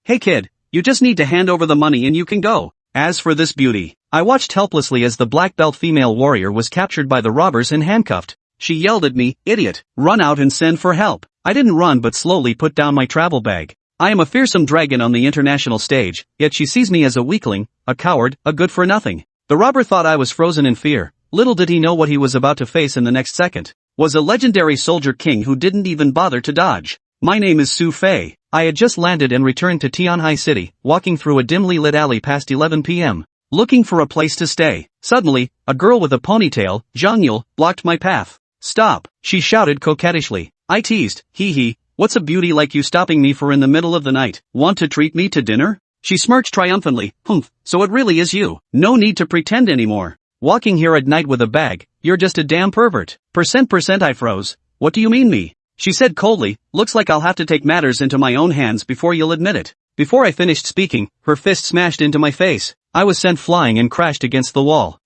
Hey kid, you just need to hand over the money and you can go. As for this beauty, I watched helplessly as the black belt female warrior was captured by the robbers and handcuffed. She yelled at me, "Idiot, run out and send for help." I didn't run but slowly put down my travel bag. I am a fearsome dragon on the international stage, yet she sees me as a weakling, a coward, a good-for-nothing. The robber thought I was frozen in fear. Little did he know what he was about to face in the next second. Was a legendary soldier king who didn't even bother to dodge. My name is Xu Fei. I had just landed and returned to Tianhai City, walking through a dimly lit alley past 11 p.m. looking for a place to stay. Suddenly, a girl with a ponytail, Zhang Yule, blocked my path. "Stop," she shouted coquettishly. I teased, "Hee hee, what's a beauty like you stopping me for in the middle of the night? Want to treat me to dinner?" She smirched triumphantly. "Humph, so it really is you. No need to pretend anymore. Walking here at night with a bag, you're just a damn pervert." Percent I froze. "What do you mean me?" She said coldly, "Looks like I'll have to take matters into my own hands before you'll admit it." Before I finished speaking, her fist smashed into my face. I was sent flying and crashed against the wall.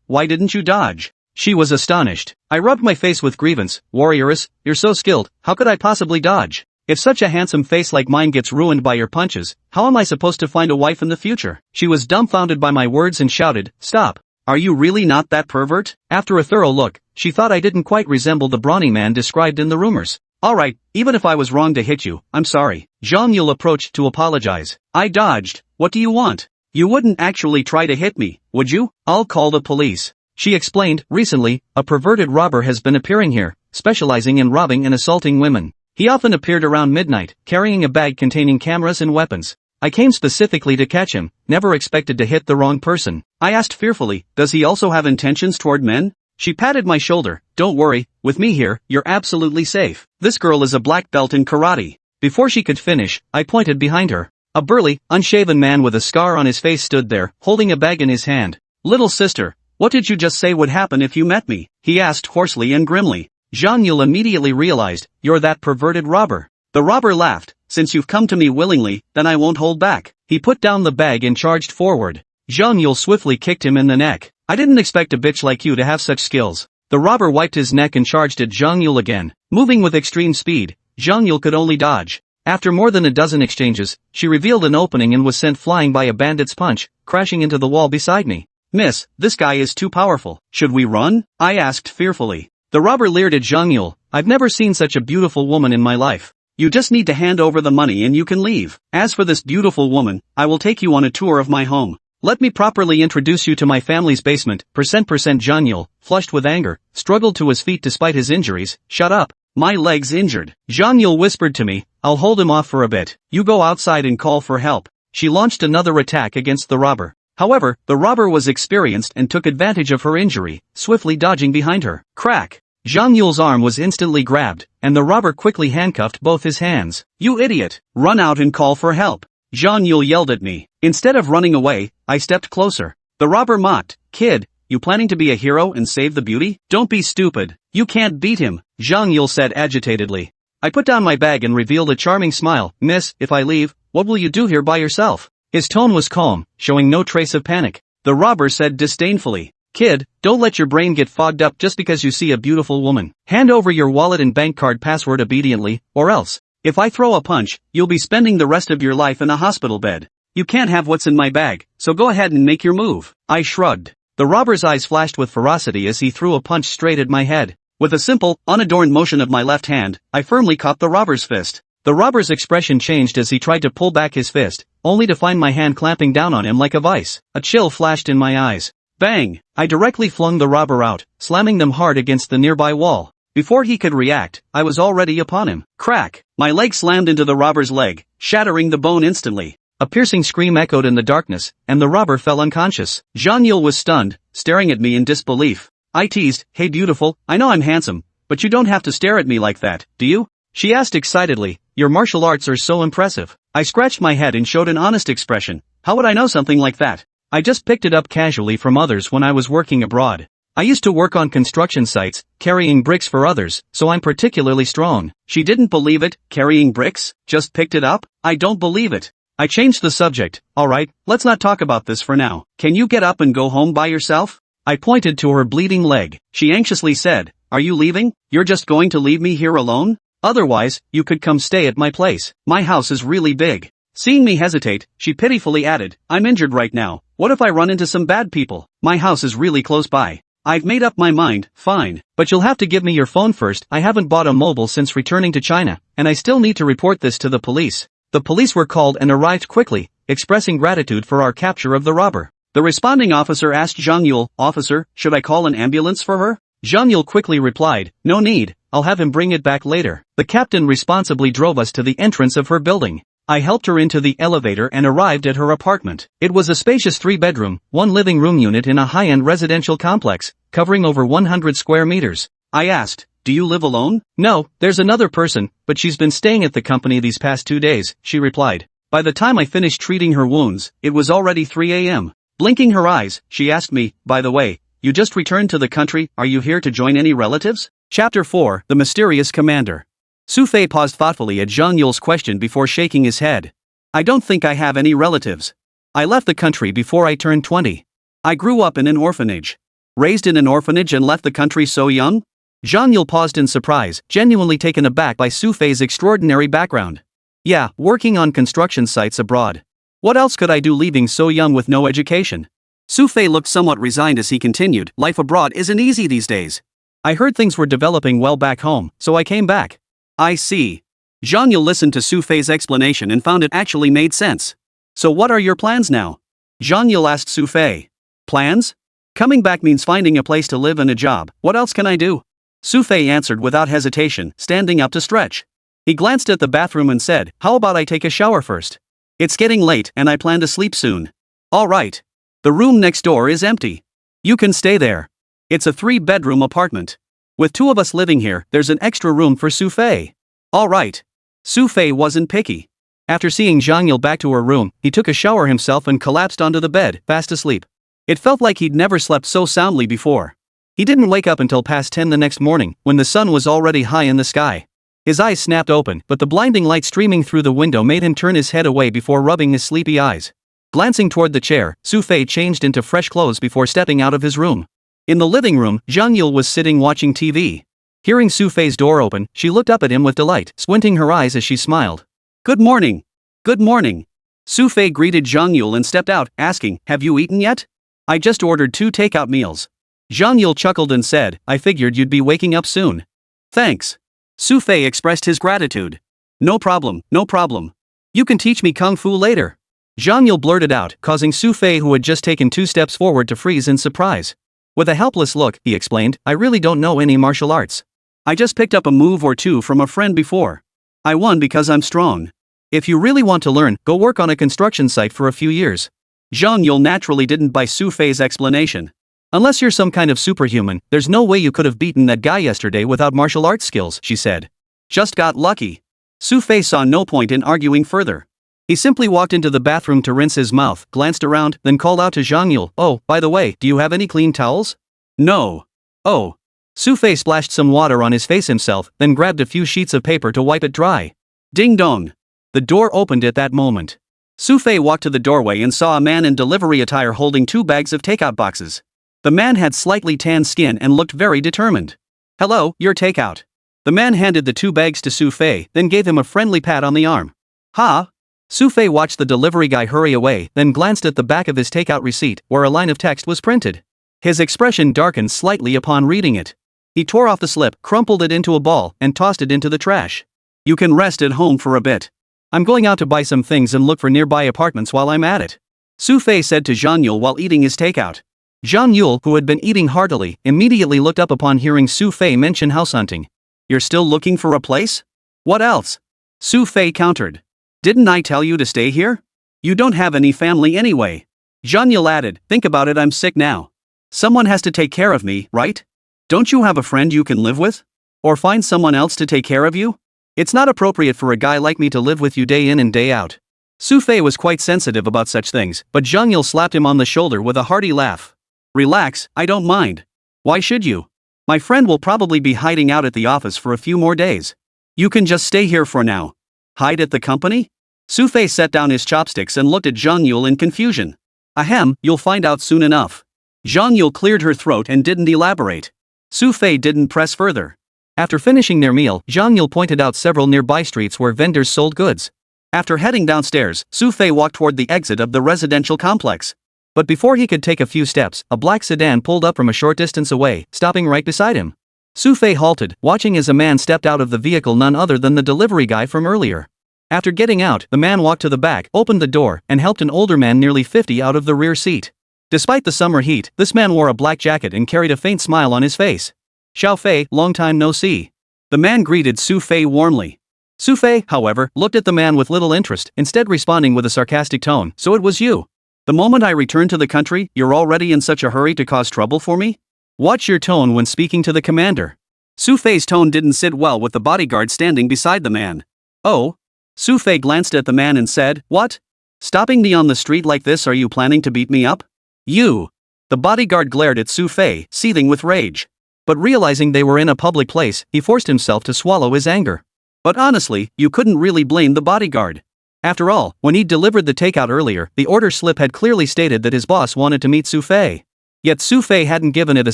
Why didn't you dodge?" She was astonished. I rubbed my face with grievance. "Warrioress, you're so skilled, how could I possibly dodge? If such a handsome face like mine gets ruined by your punches, how am I supposed to find a wife in the future?" She was dumbfounded by my words and shouted, "Stop. Are you really not that pervert?" After a thorough look, she thought I didn't quite resemble the brawny man described in the rumors. "Alright, even if I was wrong to hit you, I'm sorry." Zhang Yule approached to apologize. I dodged. "What do you want? You wouldn't actually try to hit me, would you?" "I'll call the police." She explained, "Recently, a perverted robber has been appearing here, specializing in robbing and assaulting women. He often appeared around midnight, carrying a bag containing cameras and weapons. I came specifically to catch him, never expected to hit the wrong person." I asked fearfully, "Does he also have intentions toward men?" She patted my shoulder. "Don't worry, with me here, you're absolutely safe. This girl is a black belt in karate." Before she could finish, I pointed behind her. A burly, unshaven man with a scar on his face stood there, holding a bag in his hand. "Little sister, what did you just say would happen if you met me?" he asked hoarsely and grimly. Zhang Yule immediately realized, "You're that perverted robber." The robber laughed. "Since you've come to me willingly, then I won't hold back." He put down the bag and charged forward. Zhang Yule swiftly kicked him in the neck. "I didn't expect a bitch like you to have such skills." The robber wiped his neck and charged at Zhang Yule again. Moving with extreme speed, Zhang Yule could only dodge. After more than a dozen exchanges, she revealed an opening and was sent flying by a bandit's punch, crashing into the wall beside me. "Miss, this guy is too powerful. Should we run?" I asked fearfully. The robber leered at Zhang Yule. "I've never seen such a beautiful woman in my life. You just need to hand over the money and you can leave. As for this beautiful woman, I will take you on a tour of my home. Let me properly introduce you to my family's basement." Zhang Yule, flushed with anger, struggled to his feet despite his injuries. "Shut up. My leg's injured." Zhang Yule whispered to me, "I'll hold him off for a bit. You go outside and call for help." She launched another attack against the robber. However, the robber was experienced and took advantage of her injury, swiftly dodging behind her. Crack! Zhang Yule's arm was instantly grabbed, and the robber quickly handcuffed both his hands. "You idiot! Run out and call for help!" Zhang Yule yelled at me. Instead of running away, I stepped closer. The robber mocked. "Kid, you planning to be a hero and save the beauty? Don't be stupid. You can't beat him," Zhang Yule said agitatedly. I put down my bag and revealed a charming smile. "Miss, if I leave, what will you do here by yourself?" His tone was calm, showing no trace of panic. The robber said disdainfully, "Kid, don't let your brain get fogged up just because you see a beautiful woman. Hand over your wallet and bank card password obediently, or else, if I throw a punch, you'll be spending the rest of your life in a hospital bed. You can't have what's in my bag, so go ahead and make your move." I shrugged. The robber's eyes flashed with ferocity as he threw a punch straight at my head. With a simple, unadorned motion of my left hand, I firmly caught the robber's fist. The robber's expression changed as he tried to pull back his fist, only to find my hand clamping down on him like a vice. A chill flashed in my eyes. Bang! I directly flung the robber out, slamming them hard against the nearby wall. Before he could react, I was already upon him. Crack! My leg slammed into the robber's leg, shattering the bone instantly. A piercing scream echoed in the darkness, and the robber fell unconscious. Zhang Yule was stunned, staring at me in disbelief. I teased, "Hey beautiful, I know I'm handsome, but you don't have to stare at me like that, do you?" She asked excitedly, "Your martial arts are so impressive." I scratched my head and showed an honest expression. How would I know something like that? I just picked it up casually from others when I was working abroad. I used to work on construction sites, carrying bricks for others, so I'm particularly strong. She didn't believe it. Carrying bricks? Just picked it up? I don't believe it. I changed the subject. "Alright, let's not talk about this for now. Can you get up and go home by yourself?" I pointed to her bleeding leg. She anxiously said, "Are you leaving? You're just going to leave me here alone? Otherwise, you could come stay at my place. My house is really big." Seeing me hesitate, she pitifully added, I'm injured right now, what if I run into some bad people? My house is really close by. I've made up my mind, fine, but you'll have to give me your phone first. I haven't bought a mobile since returning to China, and I still need to report this to the police. The police were called and arrived quickly, expressing gratitude for our capture of the robber. The responding officer asked Zhang Yule, Officer, should I call an ambulance for her? Zhang Yule quickly replied, no need, I'll have him bring it back later. The captain responsibly drove us to the entrance of her building. I helped her into the elevator and arrived at her apartment. It was a spacious 3-bedroom, 1 living room unit in a high-end residential complex, covering over 100 square meters. I asked, do you live alone? No, there's another person, but she's been staying at the company these past 2 days, she replied. By the time I finished treating her wounds, it was already 3 a.m. Blinking her eyes, she asked me, by the way, you just returned to the country, are you here to join any relatives? Chapter 4, The Mysterious Commander. Xu Fei paused thoughtfully at Zhang Yule's question before shaking his head. I don't think I have any relatives. I left the country before I turned 20. I grew up in an orphanage. Raised in an orphanage and left the country so young? Zhang Yule paused in surprise, genuinely taken aback by Xu Fei's extraordinary background. Yeah, working on construction sites abroad. What else could I do leaving so young with no education? Xu Fei looked somewhat resigned as he continued, life abroad isn't easy these days. I heard things were developing well back home, so I came back. I see. Zhang Yule listened to Xu Fei's explanation and found it actually made sense. So what are your plans now? Zhang Yule asked Xu Fei. Plans? Coming back means finding a place to live and a job, what else can I do? Xu Fei answered without hesitation, standing up to stretch. He glanced at the bathroom and said, how about I take a shower first? It's getting late and I plan to sleep soon. All right. The room next door is empty. You can stay there. It's a 3-bedroom apartment. With 2 of us living here, there's an extra room for Xu Fei. All right. Xu Fei wasn't picky. After seeing Zhang Yule back to her room, he took a shower himself and collapsed onto the bed, fast asleep. It felt like he'd never slept so soundly before. He didn't wake up until past 10 the next morning, when the sun was already high in the sky. His eyes snapped open, but the blinding light streaming through the window made him turn his head away before rubbing his sleepy eyes. Glancing toward the chair, Xu Fei changed into fresh clothes before stepping out of his room. In the living room, Zhang Yule was sitting watching TV. Hearing Xu Fei's door open, she looked up at him with delight, squinting her eyes as she smiled. Good morning. Good morning. Xu Fei greeted Zhang Yule and stepped out, asking, have you eaten yet? I just ordered 2 takeout meals. Zhang Yule chuckled and said, I figured you'd be waking up soon. Thanks. Xu Fei expressed his gratitude. No problem, no problem. You can teach me kung fu later. Zhang Yule blurted out, causing Xu Fei, who had just taken 2 steps forward, to freeze in surprise. With a helpless look, he explained, I really don't know any martial arts. I just picked up a move or 2 from a friend before. I won because I'm strong. If you really want to learn, go work on a construction site for a few years. Zhang Yule naturally didn't buy Xu Fei's explanation. Unless you're some kind of superhuman, there's no way you could have beaten that guy yesterday without martial arts skills, she said. Just got lucky. Xu Fei saw no point in arguing further. He simply walked into the bathroom to rinse his mouth, glanced around, then called out to Zhang Yule, oh, by the way, do you have any clean towels? No. Oh. Xu Fei splashed some water on his face himself, then grabbed a few sheets of paper to wipe it dry. Ding dong. The door opened at that moment. Xu Fei walked to the doorway and saw a man in delivery attire holding 2 bags of takeout boxes. The man had slightly tanned skin and looked very determined. Hello, your takeout. The man handed the 2 bags to Xu Fei, then gave him a friendly pat on the arm. Ha! Xu Fei watched the delivery guy hurry away, then glanced at the back of his takeout receipt, where a line of text was printed. His expression darkened slightly upon reading it. He tore off the slip, crumpled it into a ball, and tossed it into the trash. You can rest at home for a bit. I'm going out to buy some things and look for nearby apartments while I'm at it. Xu Fei said to Zhang Yule while eating his takeout. Zhang Yule, who had been eating heartily, immediately looked up upon hearing Xu Fei mention house hunting. You're still looking for a place? What else? Xu Fei countered. Didn't I tell you to stay here? You don't have any family anyway. Zhang Yule added, think about it, I'm sick now. Someone has to take care of me, right? Don't you have a friend you can live with? Or find someone else to take care of you? It's not appropriate for a guy like me to live with you day in and day out. Xu Fei was quite sensitive about such things, but Zhang Yule slapped him on the shoulder with a hearty laugh. Relax, I don't mind. Why should you? My friend will probably be hiding out at the office for a few more days. You can just stay here for now. Hide at the company? Xu Fei set down his chopsticks and looked at Zhang Yule in confusion. Ahem, you'll find out soon enough. Zhang Yule cleared her throat and didn't elaborate. Xu Fei didn't press further. After finishing their meal, Zhang Yule pointed out several nearby streets where vendors sold goods. After heading downstairs, Xu Fei walked toward the exit of the residential complex. But before he could take a few steps, a black sedan pulled up from a short distance away, stopping right beside him. Xu Fei halted, watching as a man stepped out of the vehicle, none other than the delivery guy from earlier. After getting out, the man walked to the back, opened the door, and helped an older man nearly 50 out of the rear seat. Despite the summer heat, this man wore a black jacket and carried a faint smile on his face. "Xu Fei, long time no see." The man greeted Xu Fei warmly. Xu Fei, however, looked at the man with little interest, instead responding with a sarcastic tone, "So it was you. The moment I returned to the country, you're already in such a hurry to cause trouble for me? Watch your tone when speaking to the commander." Xu Fei's tone didn't sit well with the bodyguard standing beside the man. "Oh?" Xu Fei glanced at the man and said, "What? Stopping me on the street like this? Are you planning to beat me up? You?" The bodyguard glared at Xu Fei, seething with rage. But realizing they were in a public place, he forced himself to swallow his anger. But honestly, you couldn't really blame the bodyguard. After all, when he delivered the takeout earlier, the order slip had clearly stated that his boss wanted to meet Xu Fei. Yet Xu Fei hadn't given it a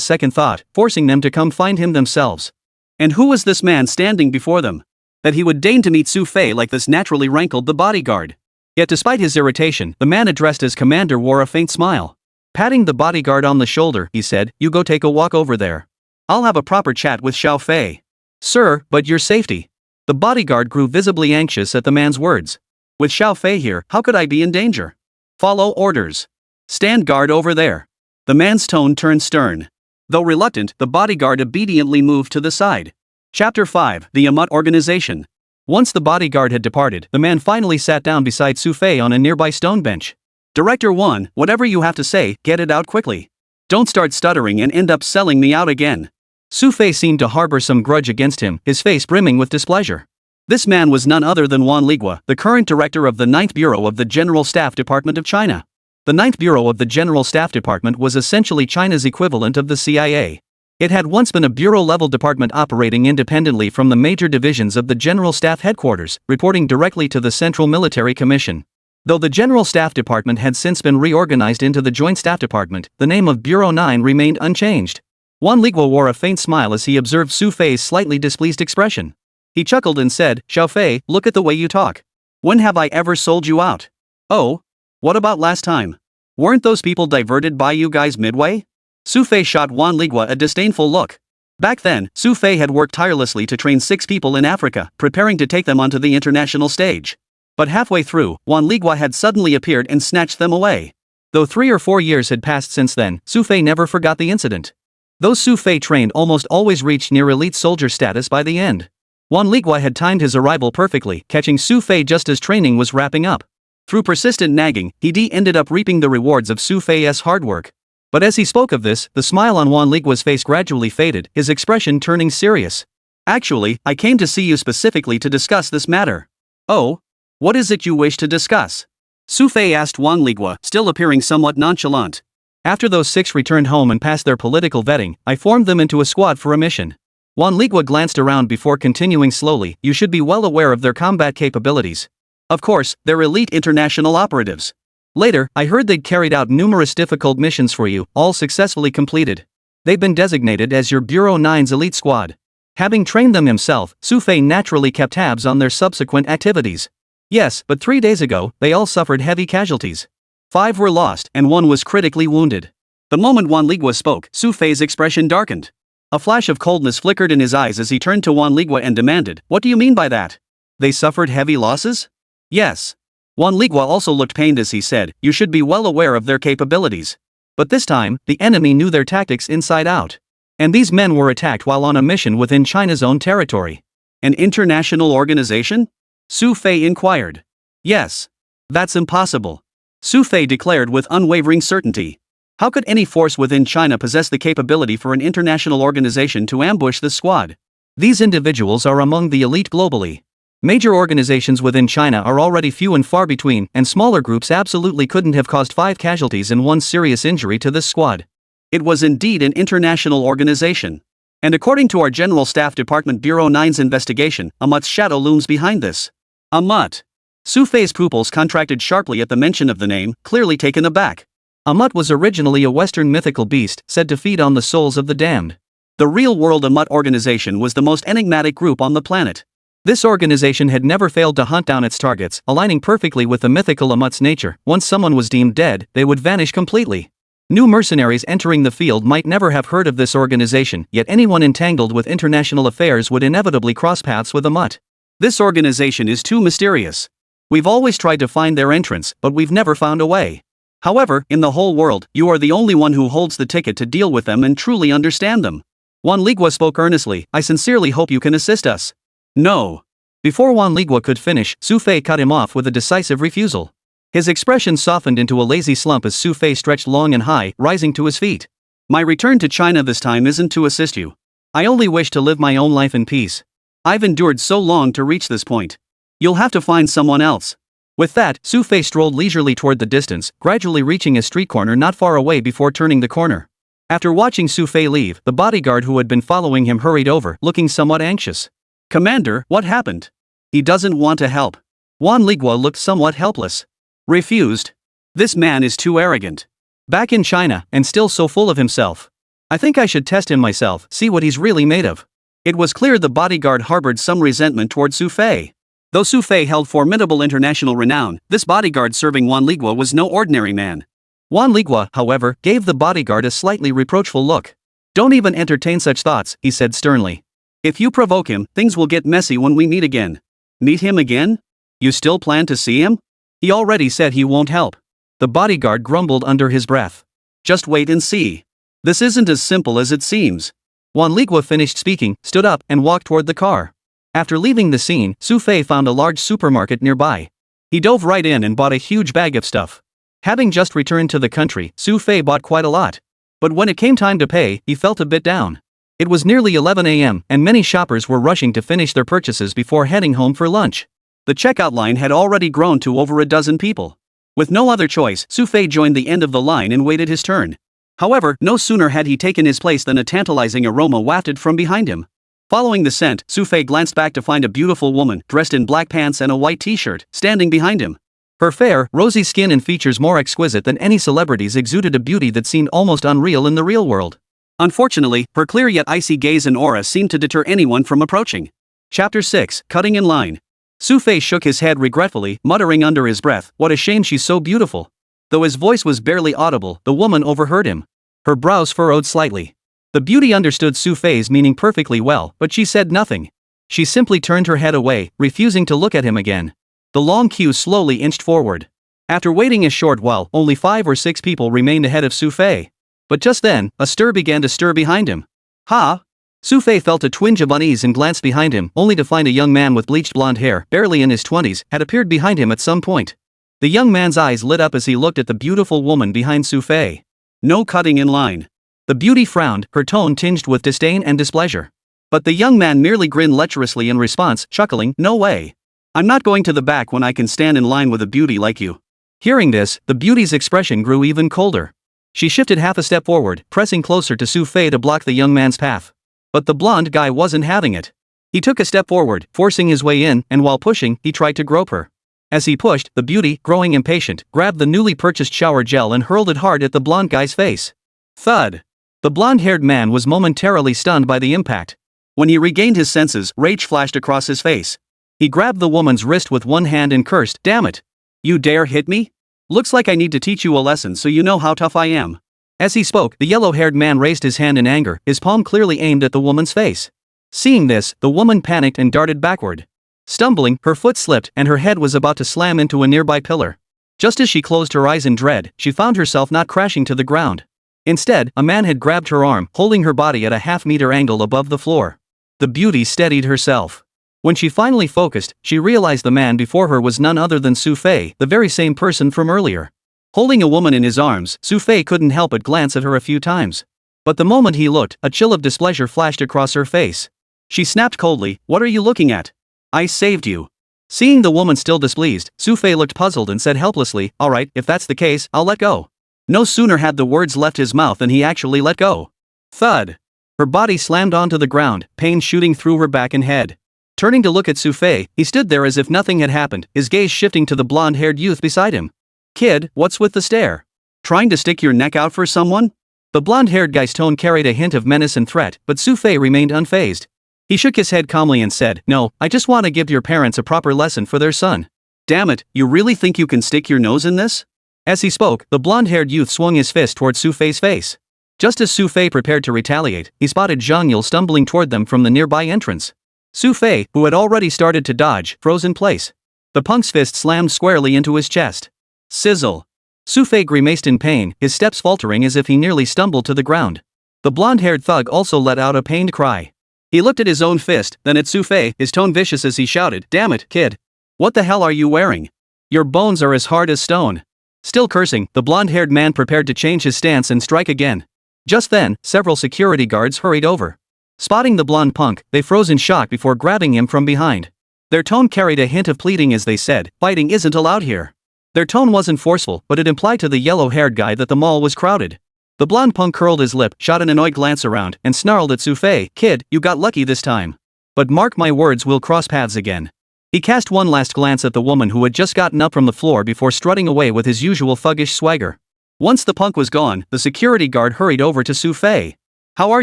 second thought, forcing them to come find him themselves. And who was this man standing before them? That he would deign to meet Xu Fei like this naturally rankled the bodyguard. Yet despite his irritation, the man addressed as commander wore a faint smile. Patting the bodyguard on the shoulder, he said, "You go take a walk over there. I'll have a proper chat with Xu Fei." "Sir, but your safety." The bodyguard grew visibly anxious at the man's words. "With Xu Fei here, how could I be in danger?" "Follow orders. Stand guard over there." The man's tone turned stern. Though reluctant, the bodyguard obediently moved to the side. Chapter 5: The Amut Organization. Once the bodyguard had departed, the man finally sat down beside Xu Fei on a nearby stone bench. "Director 1, whatever you have to say, get it out quickly. Don't start stuttering and end up selling me out again." Xu Fei seemed to harbor some grudge against him, his face brimming with displeasure. This man was none other than Wan Ligua, the current director of the 9th Bureau of the General Staff Department of China. The 9th Bureau of the General Staff Department was essentially China's equivalent of the CIA. It had once been a bureau-level department operating independently from the major divisions of the General Staff Headquarters, reporting directly to the Central Military Commission. Though the General Staff Department had since been reorganized into the Joint Staff Department, the name of Bureau 9 remained unchanged. Wan Ligua wore a faint smile as he observed Xu Fei's slightly displeased expression. He chuckled and said, "Xu Fei, look at the way you talk. When have I ever sold you out? Oh? What about last time? Weren't those people diverted by you guys midway?" Xu Fei shot Wan Ligua a disdainful look. Back then, Xu Fei had worked tirelessly to train 6 people in Africa, preparing to take them onto the international stage. But halfway through, Wan Ligua had suddenly appeared and snatched them away. Though 3 or 4 years had passed since then, Xu Fei never forgot the incident. Those Xu Fei trained almost always reached near elite soldier status by the end. Wan Ligua had timed his arrival perfectly, catching Xu Fei just as training was wrapping up. Through persistent nagging, he ended up reaping the rewards of Xu Fei's hard work. But as he spoke of this, the smile on Wan Ligua's face gradually faded, his expression turning serious. "Actually, I came to see you specifically to discuss this matter." "Oh? What is it you wish to discuss?" Xu Fei asked Wan Ligua, still appearing somewhat nonchalant. "After those 6 returned home and passed their political vetting, I formed them into a squad for a mission." Wan Ligua glanced around before continuing slowly, "You should be well aware of their combat capabilities. Of course, they're elite international operatives. Later, I heard they'd carried out numerous difficult missions for you, all successfully completed. They've been designated as your Bureau 9's elite squad." Having trained them himself, Xu Fei naturally kept tabs on their subsequent activities. "Yes, but 3 days ago, they all suffered heavy casualties. 5 were lost, and 1 was critically wounded." The moment Wan Ligua spoke, Xu Fei's expression darkened. A flash of coldness flickered in his eyes as he turned to Wan Ligua and demanded, "What do you mean by that? They suffered heavy losses?" "Yes." Wan Ligua also looked pained as he said, "You should be well aware of their capabilities. But this time, the enemy knew their tactics inside out. And these men were attacked while on a mission within China's own territory." "An international organization?" Xu Fei inquired. "Yes. That's impossible," Xu Fei declared with unwavering certainty. "How could any force within China possess the capability for an international organization to ambush this squad? These individuals are among the elite globally. Major organizations within China are already few and far between, and smaller groups absolutely couldn't have caused 5 casualties and 1 serious injury to this squad. It was indeed an international organization. And according to our General Staff Department Bureau 9's investigation, Amut's shadow looms behind this." "Amut?" Xu Fei's pupils contracted sharply at the mention of the name, clearly taken aback. Amut was originally a Western mythical beast, said to feed on the souls of the damned. The real-world Amut organization was the most enigmatic group on the planet. This organization had never failed to hunt down its targets, aligning perfectly with the mythical Amut's nature. Once someone was deemed dead, they would vanish completely. New mercenaries entering the field might never have heard of this organization, yet anyone entangled with international affairs would inevitably cross paths with Amut. This organization is too mysterious. We've always tried to find their entrance, but we've never found a way. However, in the whole world, you are the only one who holds the ticket to deal with them and truly understand them. Juan Ligua spoke earnestly. I sincerely hope you can assist us. No. Before Juan Ligua could finish, Xu Fei cut him off with a decisive refusal. His expression softened into a lazy slump as Xu Fei stretched long and high, rising to his feet. My return to China this time isn't to assist you. I only wish to live my own life in peace. I've endured so long to reach this point. You'll have to find someone else. With that, Xu Fei strolled leisurely toward the distance, gradually reaching a street corner not far away before turning the corner. After watching Xu Fei leave, the bodyguard who had been following him hurried over, looking somewhat anxious. Commander, what happened? He doesn't want to help. Juan Ligua looked somewhat helpless. Refused. This man is too arrogant. Back in China, and still so full of himself. I think I should test him myself, see what he's really made of. It was clear the bodyguard harbored some resentment toward Xu Fei. Though Xu Fei held formidable international renown, this bodyguard serving Juan Ligua was no ordinary man. Juan Ligua, however, gave the bodyguard a slightly reproachful look. Don't even entertain such thoughts, he said sternly. If you provoke him, things will get messy when we meet again. Meet him again? You still plan to see him? He already said he won't help. The bodyguard grumbled under his breath. Just wait and see. This isn't as simple as it seems. Juan Ligua finished speaking, stood up, and walked toward the car. After leaving the scene, Xu Fei found a large supermarket nearby. He dove right in and bought a huge bag of stuff. Having just returned to the country, Xu Fei bought quite a lot. But when it came time to pay, he felt a bit down. It was nearly 11 a.m., and many shoppers were rushing to finish their purchases before heading home for lunch. The checkout line had already grown to over a dozen people. With no other choice, Xu Fei joined the end of the line and waited his turn. However, no sooner had he taken his place than a tantalizing aroma wafted from behind him. Following the scent, Xu Fei glanced back to find a beautiful woman, dressed in black pants and a white t-shirt, standing behind him. Her fair, rosy skin and features more exquisite than any celebrity's exuded a beauty that seemed almost unreal in the real world. Unfortunately, her clear yet icy gaze and aura seemed to deter anyone from approaching. Chapter 6, Cutting in Line. Xu Fei shook his head regretfully, muttering under his breath, what a shame she's so beautiful. Though his voice was barely audible, the woman overheard him. Her brows furrowed slightly. The beauty understood Xu Fei's meaning perfectly well, but she said nothing. She simply turned her head away, refusing to look at him again. The long queue slowly inched forward. After waiting a short while, only 5 or 6 people remained ahead of Xu Fei. But just then, a stir began to stir behind him. Ha! Xu Fei felt a twinge of unease and glanced behind him, only to find a young man with bleached blonde hair, barely in his 20s, had appeared behind him at some point. The young man's eyes lit up as he looked at the beautiful woman behind Xu Fei. No cutting in line. The beauty frowned, her tone tinged with disdain and displeasure. But the young man merely grinned lecherously in response, chuckling, no way. I'm not going to the back when I can stand in line with a beauty like you. Hearing this, the beauty's expression grew even colder. She shifted half a step forward, pressing closer to Xu Fei to block the young man's path. But the blonde guy wasn't having it. He took a step forward, forcing his way in, and while pushing, he tried to grope her. As he pushed, the beauty, growing impatient, grabbed the newly purchased shower gel and hurled it hard at the blonde guy's face. Thud. The blonde-haired man was momentarily stunned by the impact. When he regained his senses, rage flashed across his face. He grabbed the woman's wrist with one hand and cursed, damn it. You dare hit me? Looks like I need to teach you a lesson so you know how tough I am. As he spoke, the yellow-haired man raised his hand in anger, his palm clearly aimed at the woman's face. Seeing this, the woman panicked and darted backward. Stumbling, her foot slipped and her head was about to slam into a nearby pillar. Just as she closed her eyes in dread, she found herself not crashing to the ground. Instead, a man had grabbed her arm, holding her body at a half-meter angle above the floor. The beauty steadied herself. When she finally focused, she realized the man before her was none other than Xu Fei, the very same person from earlier. Holding a woman in his arms, Xu Fei couldn't help but glance at her a few times. But the moment he looked, a chill of displeasure flashed across her face. She snapped coldly, what are you looking at? I saved you. Seeing the woman still displeased, Xu Fei looked puzzled and said helplessly, alright, if that's the case, I'll let go. No sooner had the words left his mouth than he actually let go. Thud. Her body slammed onto the ground, pain shooting through her back and head. Turning to look at Xu Fei, he stood there as if nothing had happened, his gaze shifting to the blonde-haired youth beside him. Kid, what's with the stare? Trying to stick your neck out for someone? The blonde-haired guy's tone carried a hint of menace and threat, but Xu Fei remained unfazed. He shook his head calmly and said, "No, I just want to give your parents a proper lesson for their son." "Damn it, you really think you can stick your nose in this?" As he spoke, the blonde-haired youth swung his fist toward Xu Fei's face. Just as Xu Fei prepared to retaliate, he spotted Zhang Yule stumbling toward them from the nearby entrance. Xu Fei, who had already started to dodge, froze in place. The punk's fist slammed squarely into his chest. Sizzle. Xu Fei grimaced in pain, his steps faltering as if he nearly stumbled to the ground. The blonde-haired thug also let out a pained cry. He looked at his own fist, then at Xu Fei, his tone vicious as he shouted, "Damn it, kid. What the hell are you wearing? Your bones are as hard as stone." Still cursing, the blonde-haired man prepared to change his stance and strike again. Just then, several security guards hurried over. Spotting the blonde punk, they froze in shock before grabbing him from behind. Their tone carried a hint of pleading as they said, "Fighting isn't allowed here." Their tone wasn't forceful, but it implied to the yellow-haired guy that the mall was crowded. The blonde punk curled his lip, shot an annoyed glance around, and snarled at Xu Fei, "Kid, you got lucky this time. But mark my words, we'll cross paths again." He cast one last glance at the woman who had just gotten up from the floor before strutting away with his usual thuggish swagger. Once the punk was gone, the security guard hurried over to Xu Fei. "How are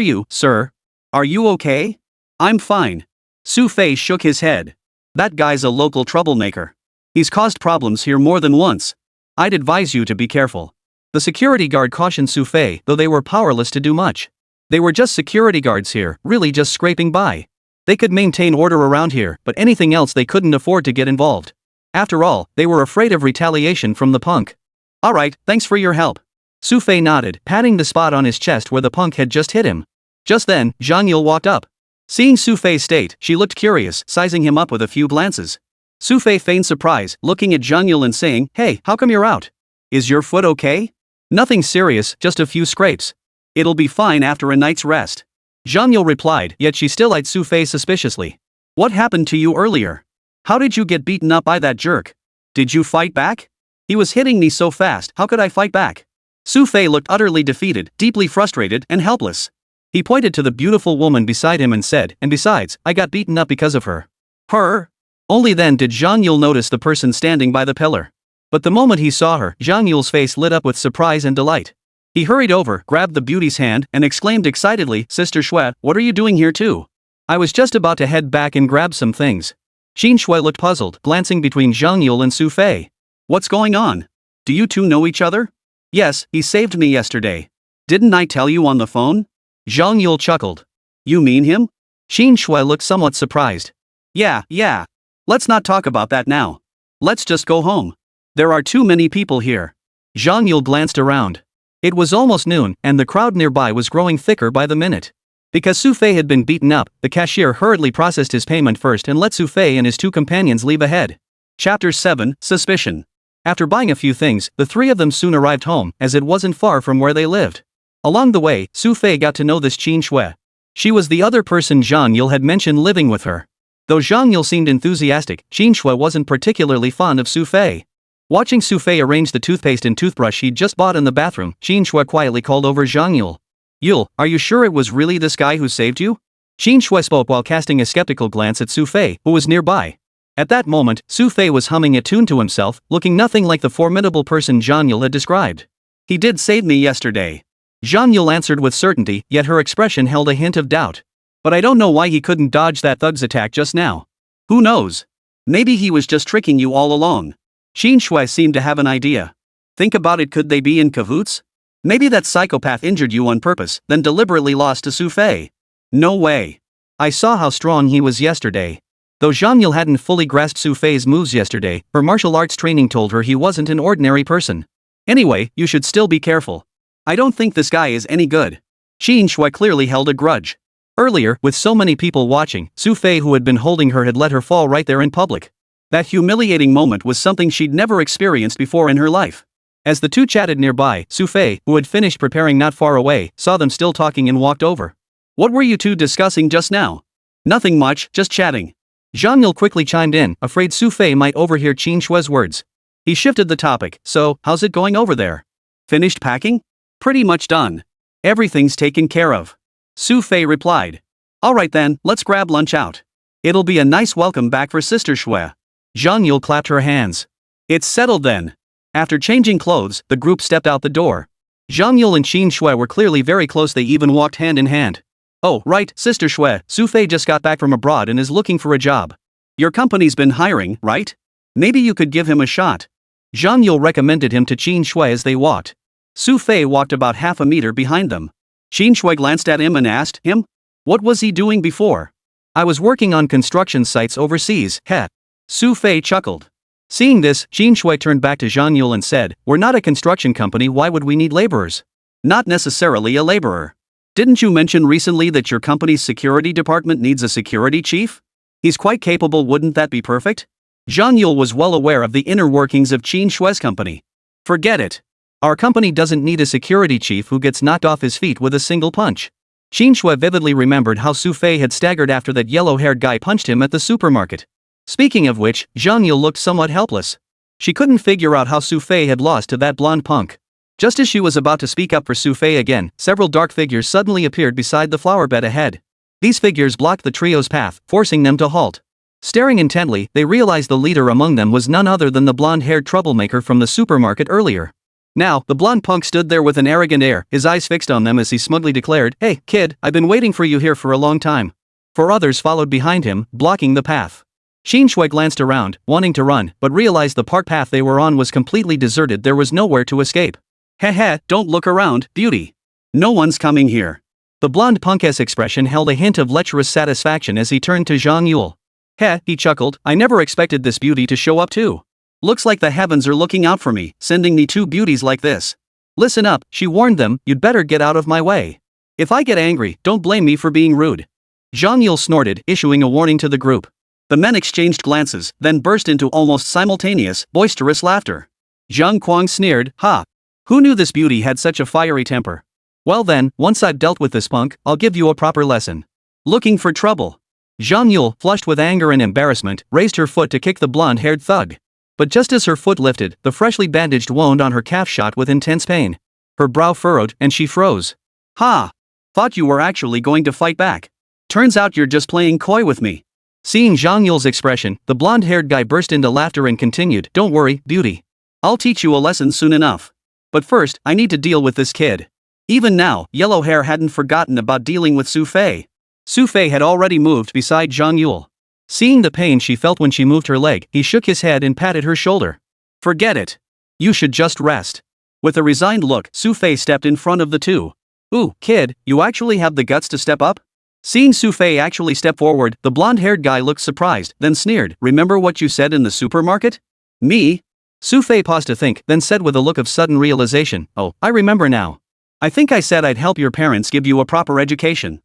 you, sir? Are you okay?" "I'm fine." Xu Fei shook his head. "That guy's a local troublemaker. He's caused problems here more than once. I'd advise you to be careful." The security guard cautioned Xu Fei, though they were powerless to do much. They were just security guards here, really just scraping by. They could maintain order around here, but anything else they couldn't afford to get involved. After all, they were afraid of retaliation from the punk. "Alright, thanks for your help." Xu Fei nodded, patting the spot on his chest where the punk had just hit him. Just then, Zhang Yule walked up. Seeing Xu Fei's state, she looked curious, sizing him up with a few glances. Xu Fei feigned surprise, looking at Zhang Yule and saying, "Hey, how come you're out? Is your foot okay?" "Nothing serious, just a few scrapes. It'll be fine after a night's rest." Zhang Yule replied, yet she still eyed Xu Fei suspiciously. "What happened to you earlier? How did you get beaten up by that jerk? Did you fight back?" "He was hitting me so fast, how could I fight back?" Xu Fei looked utterly defeated, deeply frustrated, and helpless. He pointed to the beautiful woman beside him and said, "And besides, I got beaten up because of her." "Her?" Only then did Zhang Yule notice the person standing by the pillar. But the moment he saw her, Zhang Yule's face lit up with surprise and delight. He hurried over, grabbed the beauty's hand, and exclaimed excitedly, "Sister Xue, what are you doing here too?" "I was just about to head back and grab some things." Xin Xue looked puzzled, glancing between Zhang Yule and Xu Fei. "What's going on? Do you two know each other?" "Yes, he saved me yesterday. Didn't I tell you on the phone?" Zhang Yule chuckled. "You mean him?" Xin Xue looked somewhat surprised. Yeah. Let's not talk about that now. Let's just go home. There are too many people here." Zhang Yule glanced around. It was almost noon, and the crowd nearby was growing thicker by the minute. Because Xu Fei had been beaten up, the cashier hurriedly processed his payment first and let Xu Fei and his two companions leave ahead. Chapter 7, Suspicion. After buying a few things, the three of them soon arrived home, as it wasn't far from where they lived. Along the way, Xu Fei got to know this Qin Xue. She was the other person Zhang Yule had mentioned living with her. Though Zhang Yule seemed enthusiastic, Qin Xue wasn't particularly fond of Xu Fei. Watching Xu Fei arrange the toothpaste and toothbrush he'd just bought in the bathroom, Qin Xue quietly called over Zhang Yule. "Yule, are you sure it was really this guy who saved you?" Qin Xue spoke while casting a skeptical glance at Xu Fei, who was nearby. At that moment, Xu Fei was humming a tune to himself, looking nothing like the formidable person Zhang Yule had described. "He did save me yesterday." Zhang Yule answered with certainty, yet her expression held a hint of doubt. "But I don't know why he couldn't dodge that thug's attack just now. Who knows? Maybe he was just tricking you all along." Qin Xue seemed to have an idea. "Think about it, could they be in cahoots? Maybe that psychopath injured you on purpose, then deliberately lost to Xu Fei." "No way. I saw how strong he was yesterday." Though Zhang Yule hadn't fully grasped Xu Fei's moves yesterday, her martial arts training told her he wasn't an ordinary person. "Anyway, you should still be careful. I don't think this guy is any good." Qin Xue clearly held a grudge. Earlier, with so many people watching, Xu Fei who had been holding her had let her fall right there in public. That humiliating moment was something she'd never experienced before in her life. As the two chatted nearby, Xu Fei, who had finished preparing not far away, saw them still talking and walked over. "What were you two discussing just now?" "Nothing much, just chatting." Zhang Yule quickly chimed in, afraid Xu Fei might overhear Qin Xue's words. He shifted the topic. "So, how's it going over there? Finished packing?" "Pretty much done. Everything's taken care of." Xu Fei replied. "Alright then, let's grab lunch out. It'll be a nice welcome back for Sister Xue." Zhang Yule clapped her hands. "It's settled then." After changing clothes, the group stepped out the door. Zhang Yule and Qin Xue were clearly very close, they even walked hand in hand. Oh, right, Sister Xu, Xu Fei just got back from abroad and is looking for a job. Your company's been hiring, right? Maybe you could give him a shot. Zhang Yule recommended him to Qin Shui as they walked. Xu Fei walked about half a meter behind them. Qin Shui glanced at him and asked him, what was he doing before? I was working on construction sites overseas, heh. Xu Fei chuckled. Seeing this, Qin Shui turned back to Zhang Yule and said, we're not a construction company, why would we need laborers? Not necessarily a laborer. Didn't you mention recently that your company's security department needs a security chief? He's quite capable, wouldn't that be perfect? Zhang Yule was well aware of the inner workings of Qin Shui's company. Forget it. Our company doesn't need a security chief who gets knocked off his feet with a single punch. Qin Shui vividly remembered how Xu Fei had staggered after that yellow-haired guy punched him at the supermarket. Speaking of which, Zhang Yule looked somewhat helpless. She couldn't figure out how Xu Fei had lost to that blonde punk. Just as she was about to speak up for Xu Fei again, several dark figures suddenly appeared beside the flower bed ahead. These figures blocked the trio's path, forcing them to halt. Staring intently, they realized the leader among them was none other than the blonde-haired troublemaker from the supermarket earlier. Now, the blonde punk stood there with an arrogant air, his eyes fixed on them as he smugly declared, "Hey, kid, I've been waiting for you here for a long time." Four others followed behind him, blocking the path. Qin Shui glanced around, wanting to run, but realized the park path they were on was completely deserted, there was nowhere to escape. Heh, don't look around, beauty. No one's coming here. The blonde punk's expression held a hint of lecherous satisfaction as he turned to Zhang Yule. Heh, he chuckled, I never expected this beauty to show up too. Looks like the heavens are looking out for me, sending me two beauties like this. Listen up, she warned them, you'd better get out of my way. If I get angry, don't blame me for being rude. Zhang Yule snorted, issuing a warning to the group. The men exchanged glances, then burst into almost simultaneous, boisterous laughter. Zhang Kuang sneered, ha! Who knew this beauty had such a fiery temper? Well then, once I've dealt with this punk, I'll give you a proper lesson. Looking for trouble? Zhang Yule, flushed with anger and embarrassment, raised her foot to kick the blonde-haired thug. But just as her foot lifted, the freshly bandaged wound on her calf shot with intense pain. Her brow furrowed, and she froze. Ha! Thought you were actually going to fight back. Turns out you're just playing coy with me. Seeing Zhang Yule's expression, the blonde-haired guy burst into laughter and continued, don't worry, beauty. I'll teach you a lesson soon enough. But first, I need to deal with this kid. Even now, Yellow Hair hadn't forgotten about dealing with Xu Fei. Xu Fei had already moved beside Zhang Yule. Seeing the pain she felt when she moved her leg, he shook his head and patted her shoulder. Forget it. You should just rest. With a resigned look, Xu Fei stepped in front of the two. Ooh, kid, you actually have the guts to step up? Seeing Xu Fei actually step forward, the blonde-haired guy looked surprised, then sneered, remember what you said in the supermarket? Me? Xu Fei paused to think, then said with a look of sudden realization, oh, I remember now. I think I said I'd help your parents give you a proper education.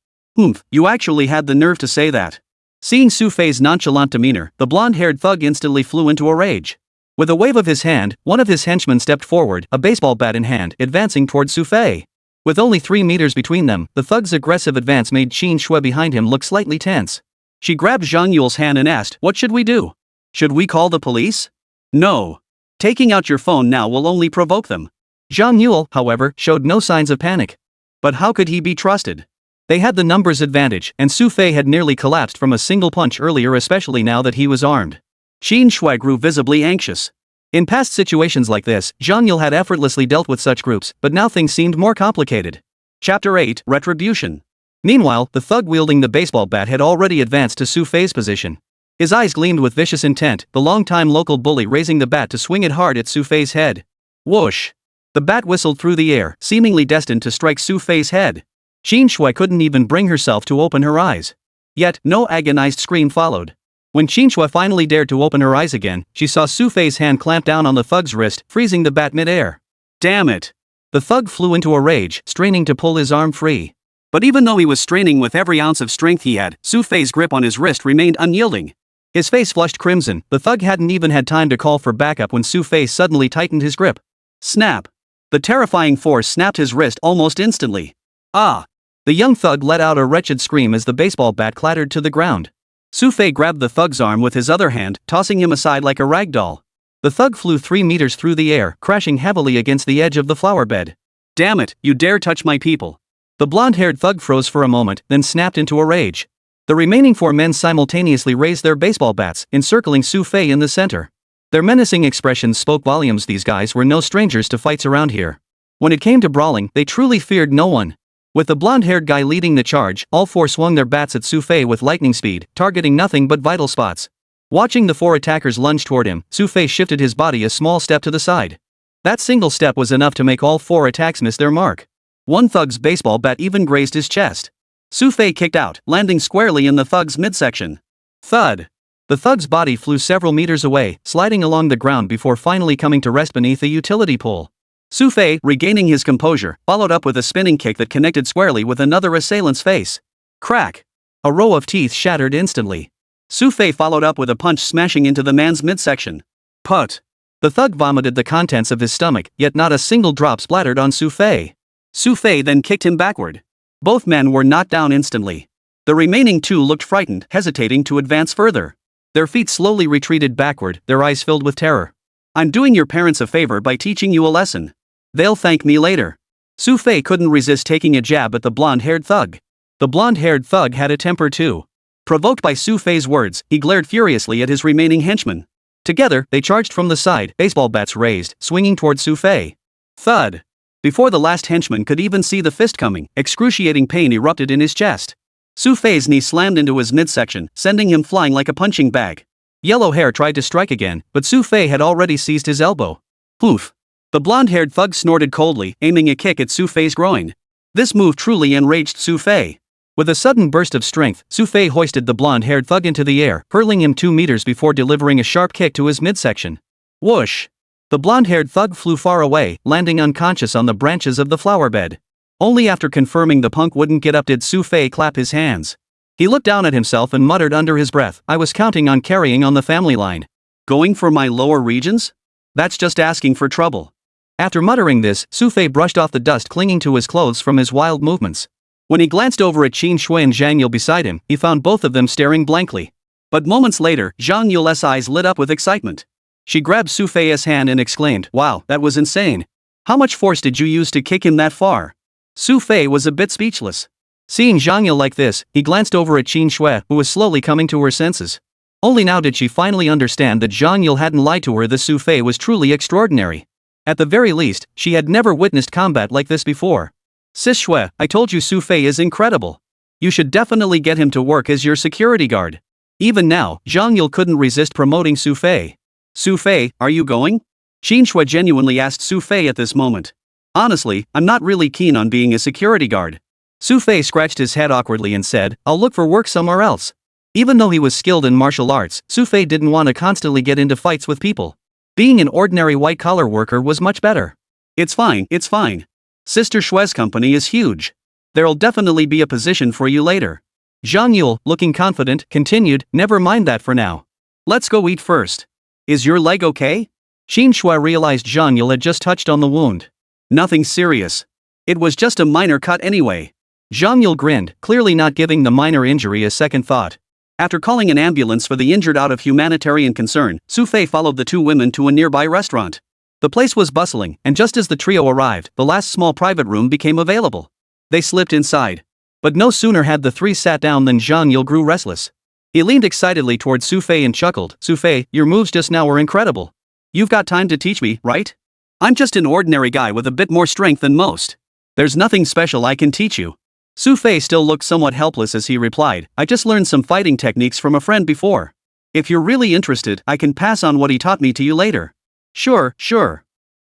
You actually had the nerve to say that. Seeing Xu Fei's nonchalant demeanor, the blonde-haired thug instantly flew into a rage. With a wave of his hand, one of his henchmen stepped forward, a baseball bat in hand, advancing toward Xu Fei. With only 3 meters between them, the thug's aggressive advance made Qin Shui behind him look slightly tense. She grabbed Zhang Yule's hand and asked, what should we do? Should we call the police? No. Taking out your phone now will only provoke them. Zhang Yule, however, showed no signs of panic. But how could he be trusted? They had the numbers advantage, and Xu Fei had nearly collapsed from a single punch earlier, especially now that he was armed. Qin Shui grew visibly anxious. In past situations like this, Zhang Yule had effortlessly dealt with such groups, but now things seemed more complicated. Chapter 8, Retribution. Meanwhile, the thug wielding the baseball bat had already advanced to Xu Fei's position. His eyes gleamed with vicious intent, the long-time local bully raising the bat to swing it hard at Xu Fei's head. Whoosh! The bat whistled through the air, seemingly destined to strike Xu Fei's head. Qin Shui couldn't even bring herself to open her eyes. Yet, no agonized scream followed. When Qin Shui finally dared to open her eyes again, she saw Xu Fei's hand clamp down on the thug's wrist, freezing the bat mid-air. Damn it! The thug flew into a rage, straining to pull his arm free. But even though he was straining with every ounce of strength he had, Xu Fei's grip on his wrist remained unyielding. His face flushed crimson, the thug hadn't even had time to call for backup when Xu Fei suddenly tightened his grip. Snap! The terrifying force snapped his wrist almost instantly. Ah! The young thug let out a wretched scream as the baseball bat clattered to the ground. Xu Fei grabbed the thug's arm with his other hand, tossing him aside like a rag doll. The thug flew 3 meters through the air, crashing heavily against the edge of the flower bed. Damn it, you dare touch my people! The blonde-haired thug froze for a moment, then snapped into a rage. The remaining 4 men simultaneously raised their baseball bats, encircling Xu Fei in the center. Their menacing expressions spoke volumes. These guys were no strangers to fights around here. When it came to brawling, they truly feared no one. With the blonde-haired guy leading the charge, all four swung their bats at Xu Fei with lightning speed, targeting nothing but vital spots. Watching the four attackers lunge toward him, Xu Fei shifted his body a small step to the side. That single step was enough to make all four attacks miss their mark. One thug's baseball bat even grazed his chest. Xu Fei kicked out, landing squarely in the thug's midsection. Thud! The thug's body flew several meters away, sliding along the ground before finally coming to rest beneath a utility pole. Xu Fei, regaining his composure, followed up with a spinning kick that connected squarely with another assailant's face. Crack! A row of teeth shattered instantly. Xu Fei followed up with a punch smashing into the man's midsection. Put! The thug vomited the contents of his stomach, yet not a single drop splattered on Xu Fei. Xu Fei then kicked him backward. Both men were knocked down instantly. The remaining two looked frightened, hesitating to advance further. Their feet slowly retreated backward, their eyes filled with terror. I'm doing your parents a favor by teaching you a lesson. They'll thank me later. Xu Fei couldn't resist taking a jab at the blonde-haired thug. The blonde-haired thug had a temper too. Provoked by Xu Fei's words, he glared furiously at his remaining henchmen. Together, they charged from the side, baseball bats raised, swinging toward Xu Fei. Thud! Before the last henchman could even see the fist coming, excruciating pain erupted in his chest. Xu Fei's knee slammed into his midsection, sending him flying like a punching bag. Yellow Hair tried to strike again, but Xu Fei had already seized his elbow. Poof! The blonde-haired thug snorted coldly, aiming a kick at Xu Fei's groin. This move truly enraged Xu Fei. With a sudden burst of strength, Xu Fei hoisted the blonde-haired thug into the air, hurling him 2 meters before delivering a sharp kick to his midsection. Whoosh! The blonde-haired thug flew far away, landing unconscious on the branches of the flower bed. Only after confirming the punk wouldn't get up did Xu Fei clap his hands. He looked down at himself and muttered under his breath, I was counting on carrying on the family line. Going for my lower regions? That's just asking for trouble. After muttering this, Xu Fei brushed off the dust clinging to his clothes from his wild movements. When he glanced over at Qin Shui and Zhang Yule beside him, he found both of them staring blankly. But moments later, Zhang Yule's eyes lit up with excitement. She grabbed Xu Fei's hand and exclaimed, wow, that was insane. How much force did you use to kick him that far? Xu Fei was a bit speechless. Seeing Zhang Yule like this, he glanced over at Qin Shui, who was slowly coming to her senses. Only now did she finally understand that Zhang Yule hadn't lied to her. The Xu Fei was truly extraordinary. At the very least, she had never witnessed combat like this before. Sis Shui, I told you Xu Fei is incredible. You should definitely get him to work as your security guard. Even now, Zhang Yule couldn't resist promoting Xu Fei. Xu Fei, are you going? Qin Shui genuinely asked Xu Fei at this moment. Honestly, I'm not really keen on being a security guard. Xu Fei scratched his head awkwardly and said, I'll look for work somewhere else. Even though he was skilled in martial arts, Xu Fei didn't want to constantly get into fights with people. Being an ordinary white-collar worker was much better. It's fine, it's fine. Sister Shui's company is huge. There'll definitely be a position for you later. Zhang Yule, looking confident, continued, never mind that for now. Let's go eat first. Is your leg okay? Qin Shui realized Zhang Yule had just touched on the wound. Nothing serious. It was just a minor cut anyway. Zhang Yule grinned, clearly not giving the minor injury a second thought. After calling an ambulance for the injured out of humanitarian concern, Xu Fei followed the two women to a nearby restaurant. The place was bustling, and just as the trio arrived, the last small private room became available. They slipped inside. But no sooner had the three sat down than Zhang Yule grew restless. He leaned excitedly toward Xu Fei and chuckled, Xu Fei, your moves just now were incredible. You've got time to teach me, right? I'm just an ordinary guy with a bit more strength than most. There's nothing special I can teach you. Xu Fei still looked somewhat helpless as he replied, I just learned some fighting techniques from a friend before. If you're really interested, I can pass on what he taught me to you later. Sure.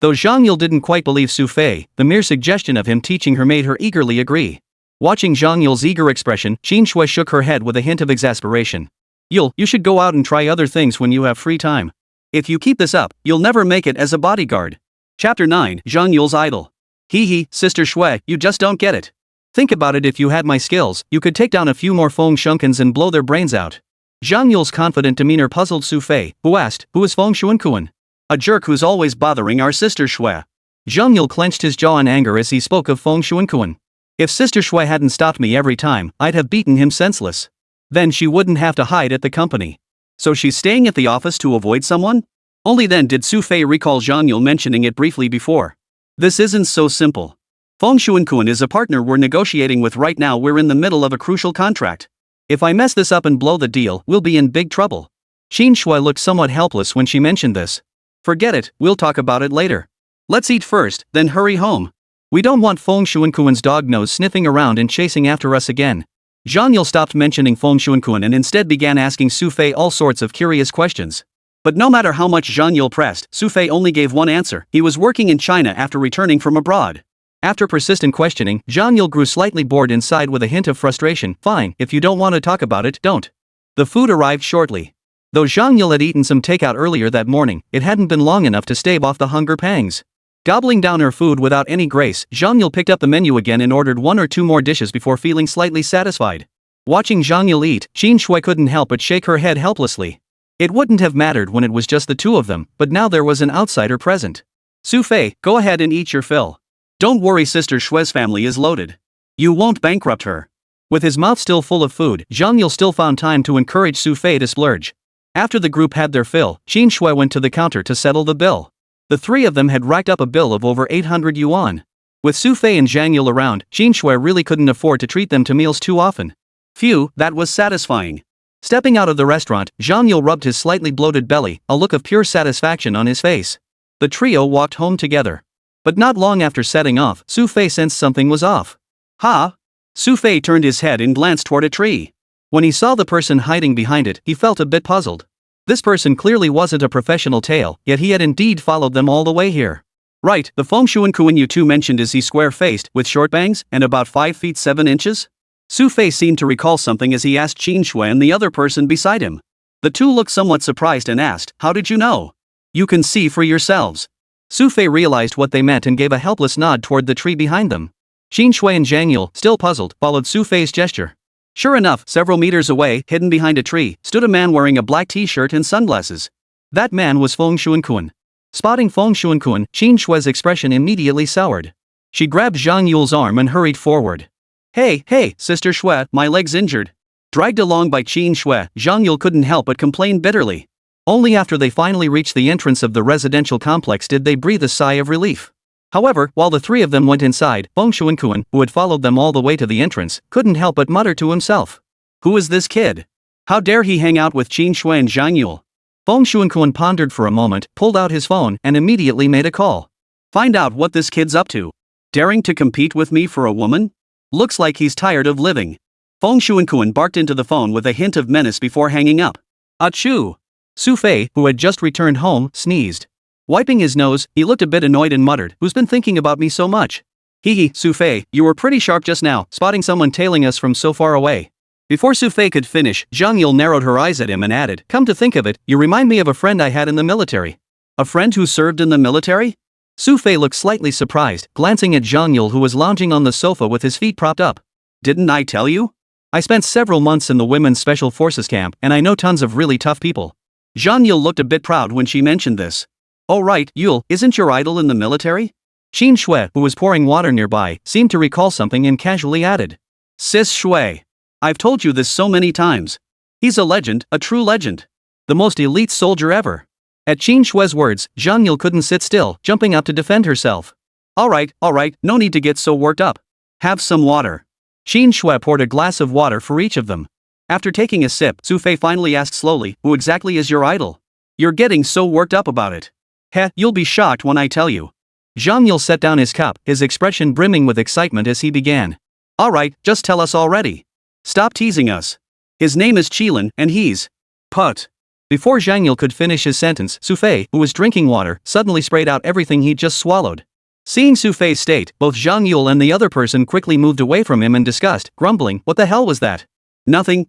Though Zhang Yule didn't quite believe Xu Fei, the mere suggestion of him teaching her made her eagerly agree. Watching Zhang Yule's eager expression, Qin Shui shook her head with a hint of exasperation. Yule, you should go out and try other things when you have free time. If you keep this up, you'll never make it as a bodyguard. Chapter 9, Zhang Yule's Idol. Hee, Sister Shui, you just don't get it. Think about it, if you had my skills, you could take down a few more Feng Shunkens and blow their brains out. Zhang Yule's confident demeanor puzzled Xu Fei, who asked, who is Feng Shunkuen? A jerk who's always bothering our Sister Shui. Zhang Yule clenched his jaw in anger as he spoke of Feng Shunkuen. If Sister Shui hadn't stopped me every time, I'd have beaten him senseless. Then she wouldn't have to hide at the company. So she's staying at the office to avoid someone? Only then did Xu Fei recall Zhang Yule mentioning it briefly before. This isn't so simple. Feng Shunkuen is a partner we're negotiating with right now. We're in the middle of a crucial contract. If I mess this up and blow the deal, we'll be in big trouble. Qin Shui looked somewhat helpless when she mentioned this. Forget it, we'll talk about it later. Let's eat first, then hurry home. We don't want Feng Shuankuan's dog nose sniffing around and chasing after us again. Zhang Yule stopped mentioning Feng Shuankuan and instead began asking Xu Fei all sorts of curious questions. But no matter how much Zhang Yule pressed, Xu Fei only gave one answer: he was working in China after returning from abroad. After persistent questioning, Zhang Yule grew slightly bored inside with a hint of frustration. Fine, if you don't want to talk about it, don't. The food arrived shortly. Though Zhang Yule had eaten some takeout earlier that morning, it hadn't been long enough to stave off the hunger pangs. Gobbling down her food without any grace, Zhang Yule picked up the menu again and ordered 1 or 2 more dishes before feeling slightly satisfied. Watching Zhang Yule eat, Qin Shui couldn't help but shake her head helplessly. It wouldn't have mattered when it was just the two of them, but now there was an outsider present. Xu Fei, go ahead and eat your fill. Don't worry, Sister Shui's family is loaded. You won't bankrupt her. With his mouth still full of food, Zhang Yule still found time to encourage Xu Fei to splurge. After the group had their fill, Qin Shui went to the counter to settle the bill. The 3 of them had racked up a bill of over 800 yuan. With Xu Fei and Zhang Yule around, Qin Shui really couldn't afford to treat them to meals too often. Phew, that was satisfying. Stepping out of the restaurant, Zhang Yule rubbed his slightly bloated belly, a look of pure satisfaction on his face. The trio walked home together. But not long after setting off, Xu Fei sensed something was off. Ha! Xu Fei turned his head and glanced toward a tree. When he saw the person hiding behind it, he felt a bit puzzled. This person clearly wasn't a professional tail, yet he had indeed followed them all the way here. Right, the Feng Shuankuan you two mentioned, is he square-faced, with short bangs, and about 5 feet 7 inches? Xu Fei seemed to recall something as he asked Qin Shui and the other person beside him. The two looked somewhat surprised and asked, "How did you know?" "You can see for yourselves." Xu Fei realized what they meant and gave a helpless nod toward the tree behind them. Qin Shui and Zhang Yule, still puzzled, followed Xu Fei's gesture. Sure enough, several meters away, hidden behind a tree, stood a man wearing a black t-shirt and sunglasses. That man was Feng Shuankuan. Spotting Feng Shuankuan, Qin Shui's expression immediately soured. She grabbed Zhang Yule's arm and hurried forward. Hey, Sister Shui, my leg's injured." Dragged along by Qin Shui, Zhang Yule couldn't help but complain bitterly. Only after they finally reached the entrance of the residential complex did they breathe a sigh of relief. However, while the 3 of them went inside, Feng Shuankuan, who had followed them all the way to the entrance, couldn't help but mutter to himself. Who is this kid? How dare he hang out with Qin Shui and Zhang Yule? Feng Shuankuan pondered for a moment, pulled out his phone, and immediately made a call. Find out what this kid's up to. Daring to compete with me for a woman? Looks like he's tired of living. Feng Shuankuan barked into the phone with a hint of menace before hanging up. Achoo! Xu Fei, who had just returned home, sneezed. Wiping his nose, he looked a bit annoyed and muttered, "Who's been thinking about me so much?" Hee, Xu Fei, you were pretty sharp just now, spotting someone tailing us from so far away. Before Xu Fei could finish, Zhang Yule narrowed her eyes at him and added, "Come to think of it, you remind me of a friend I had in the military." A friend who served in the military? Xu Fei looked slightly surprised, glancing at Zhang Yule, who was lounging on the sofa with his feet propped up. Didn't I tell you? I spent several months in the Women's Special Forces camp, and I know tons of really tough people. Zhang Yule looked a bit proud when she mentioned this. Oh right, Yule, isn't your idol in the military? Qin Shui, who was pouring water nearby, seemed to recall something and casually added. Sis Shui. I've told you this so many times. He's a legend, a true legend. The most elite soldier ever. At Qin Shui's words, Zhang Yule couldn't sit still, jumping up to defend herself. Alright, no need to get so worked up. Have some water. Qin Shui poured a glass of water for each of them. After taking a sip, Xu Fei finally asked slowly, "Who exactly is your idol? You're getting so worked up about it. Heh, you'll be shocked when I tell you." Zhang Yule set down his cup, his expression brimming with excitement as he began. Alright, just tell us already. Stop teasing us. His name is Qilin, and he's... Put. Before Zhang Yule could finish his sentence, Xu Fei, who was drinking water, suddenly sprayed out everything he'd just swallowed. Seeing Xu Fei's state, both Zhang Yule and the other person quickly moved away from him in disgust, grumbling, "What the hell was that?" Nothing.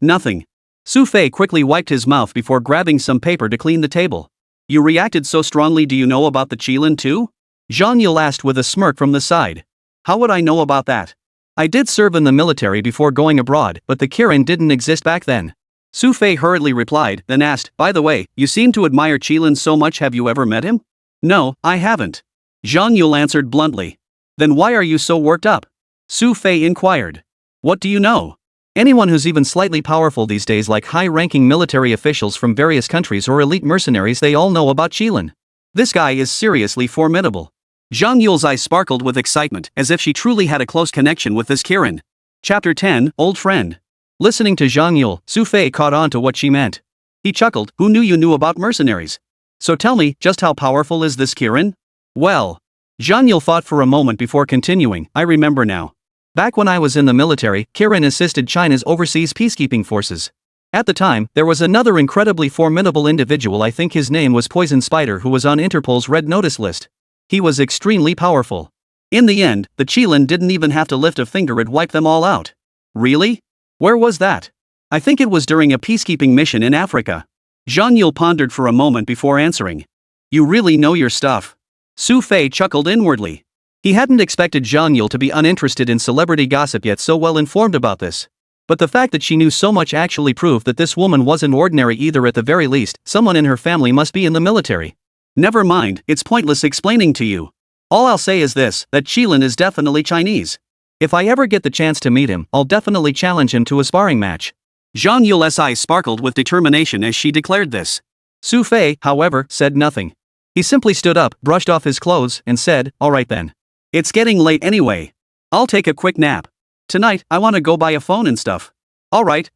Xu Fei quickly wiped his mouth before grabbing some paper to clean the table. You reacted so strongly, do you know about the Qilin too? Zhang Yule asked with a smirk from the side. How would I know about that? I did serve in the military before going abroad, but the Kirin didn't exist back then. Xu Fei hurriedly replied, then asked, by the way, you seem to admire Qilin so much, have you ever met him? No, I haven't. Zhang Yule answered bluntly. Then why are you so worked up? Xu Fei inquired. What do you know? Anyone who's even slightly powerful these days, like high-ranking military officials from various countries or elite mercenaries, they all know about Qilin. This guy is seriously formidable. Zhang Yule's eyes sparkled with excitement, as if she truly had a close connection with this Kirin. Chapter 10, Old Friend. Listening to Zhang Yule, Xu Fei caught on to what she meant. He chuckled, who knew you knew about mercenaries? So tell me, just how powerful is this Kirin? Well, Zhang Yule thought for a moment before continuing. I remember now. Back when I was in the military, Kirin assisted China's overseas peacekeeping forces. At the time, there was another incredibly formidable individual, I think his name was Poison Spider, who was on Interpol's red notice list. He was extremely powerful. In the end, the Qilin didn't even have to lift a finger, it wiped them all out. Really? Where was that? I think it was during a peacekeeping mission in Africa. Zhang Yule pondered for a moment before answering. You really know your stuff. Xu Fei chuckled inwardly. He hadn't expected Zhang Yule to be uninterested in celebrity gossip yet so well informed about this. But the fact that she knew so much actually proved that this woman wasn't ordinary either. At the very least, someone in her family must be in the military. Never mind, it's pointless explaining to you. All I'll say is this, that Qilin is definitely Chinese. If I ever get the chance to meet him, I'll definitely challenge him to a sparring match. Zhang Yule's eyes sparkled with determination as she declared this. Xu Fei, however, said nothing. He simply stood up, brushed off his clothes, and said, alright then. It's getting late anyway. I'll take a quick nap. Tonight, I want to go buy a phone and stuff. Alright.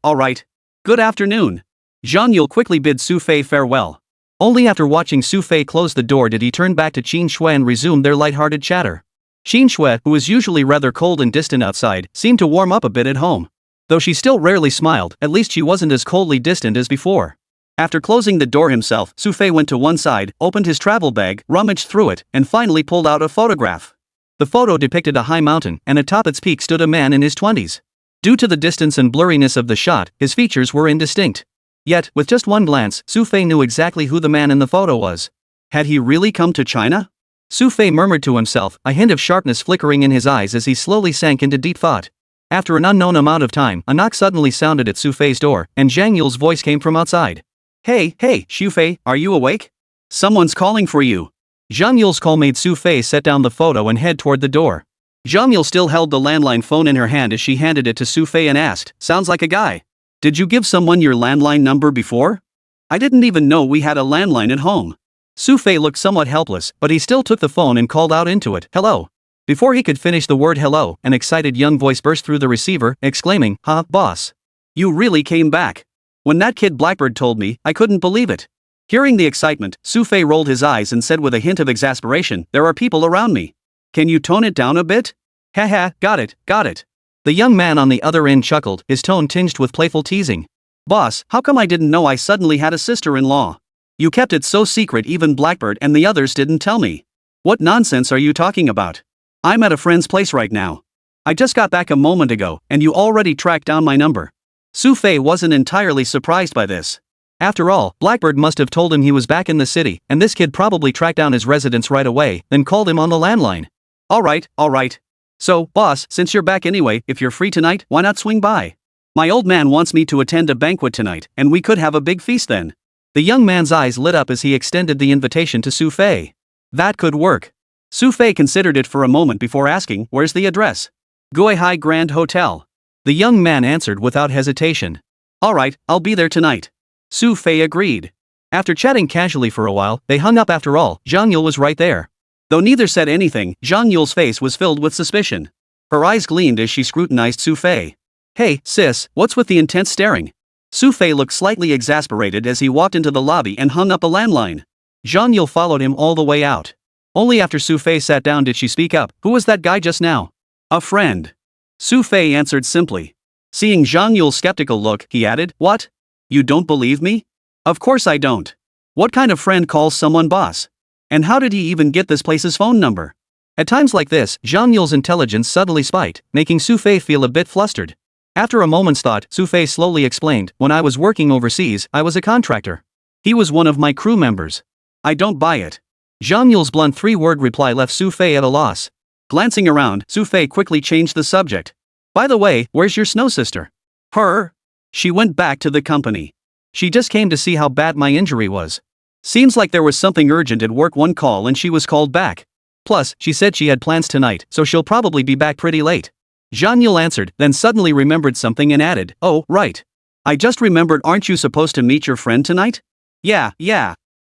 Good afternoon. Zhang Yule quickly bid Xu Fei farewell. Only after watching Xu Fei close the door did he turn back to Qin Shui and resume their light-hearted chatter. Qin Shui, who was usually rather cold and distant outside, seemed to warm up a bit at home. Though she still rarely smiled, at least she wasn't as coldly distant as before. After closing the door himself, Xu Fei went to one side, opened his travel bag, rummaged through it, and finally pulled out a photograph. The photo depicted a high mountain, and atop its peak stood a man in his 20s. Due to the distance and blurriness of the shot, his features were indistinct. Yet, with just one glance, Xu Fei knew exactly who the man in the photo was. Had he really come to China? Xu Fei murmured to himself, a hint of sharpness flickering in his eyes as he slowly sank into deep thought. After an unknown amount of time, a knock suddenly sounded at Xu Fei's door, and Zhang Yule's voice came from outside. Hey, Xu Fei, are you awake? Someone's calling for you. Zhang Yule's call made Xu Fei set down the photo and head toward the door. Zhang Yule still held the landline phone in her hand as she handed it to Xu Fei and asked, sounds like a guy. Did you give someone your landline number before? I didn't even know we had a landline at home. Xu Fei looked somewhat helpless, but he still took the phone and called out into it, hello. Before he could finish the word hello, an excited young voice burst through the receiver, exclaiming, huh, boss. You really came back. When that kid Blackbird told me, I couldn't believe it. Hearing the excitement, Xu Fei rolled his eyes and said with a hint of exasperation, there are people around me. Can you tone it down a bit? Haha, got it. The young man on the other end chuckled, his tone tinged with playful teasing. Boss, how come I didn't know I suddenly had a sister-in-law? You kept it so secret even Blackbird and the others didn't tell me. What nonsense are you talking about? I'm at a friend's place right now. I just got back a moment ago, and you already tracked down my number. Xu Fei wasn't entirely surprised by this. After all, Blackbird must have told him he was back in the city, and this kid probably tracked down his residence right away, then called him on the landline. Alright. So, boss, since you're back anyway, if you're free tonight, why not swing by? My old man wants me to attend a banquet tonight, and we could have a big feast then. The young man's eyes lit up as he extended the invitation to Xu Fei. That could work. Xu Fei considered it for a moment before asking, where's the address? Guihai Grand Hotel. The young man answered without hesitation. Alright, I'll be there tonight. Xu Fei agreed. After chatting casually for a while, they hung up. After all, Zhang Yule was right there. Though neither said anything, Zhang Yule's face was filled with suspicion. Her eyes gleamed as she scrutinized Xu Fei. Hey, sis, what's with the intense staring? Xu Fei looked slightly exasperated as he walked into the lobby and hung up a landline. Zhang Yule followed him all the way out. Only after Xu Fei sat down did she speak up. Who was that guy just now? A friend. Xu Fei answered simply. Seeing Zhang Yule's skeptical look, he added, what? You don't believe me? Of course I don't. What kind of friend calls someone boss? And how did he even get this place's phone number? At times like this, Zhang Yule's intelligence subtly spiked, making Xu Fei feel a bit flustered. After a moment's thought, Xu Fei slowly explained, when I was working overseas, I was a contractor. He was one of my crew members. I don't buy it. Zhang Yule's blunt three-word reply left Xu Fei at a loss. Glancing around, Xu Fei quickly changed the subject. By the way, where's your snow sister? Her? She went back to the company. She just came to see how bad my injury was. Seems like there was something urgent at work, one call, and she was called back. Plus, she said she had plans tonight, so she'll probably be back pretty late. Zhang Yule answered, then suddenly remembered something and added, oh, right. I just remembered, aren't you supposed to meet your friend tonight? Yeah.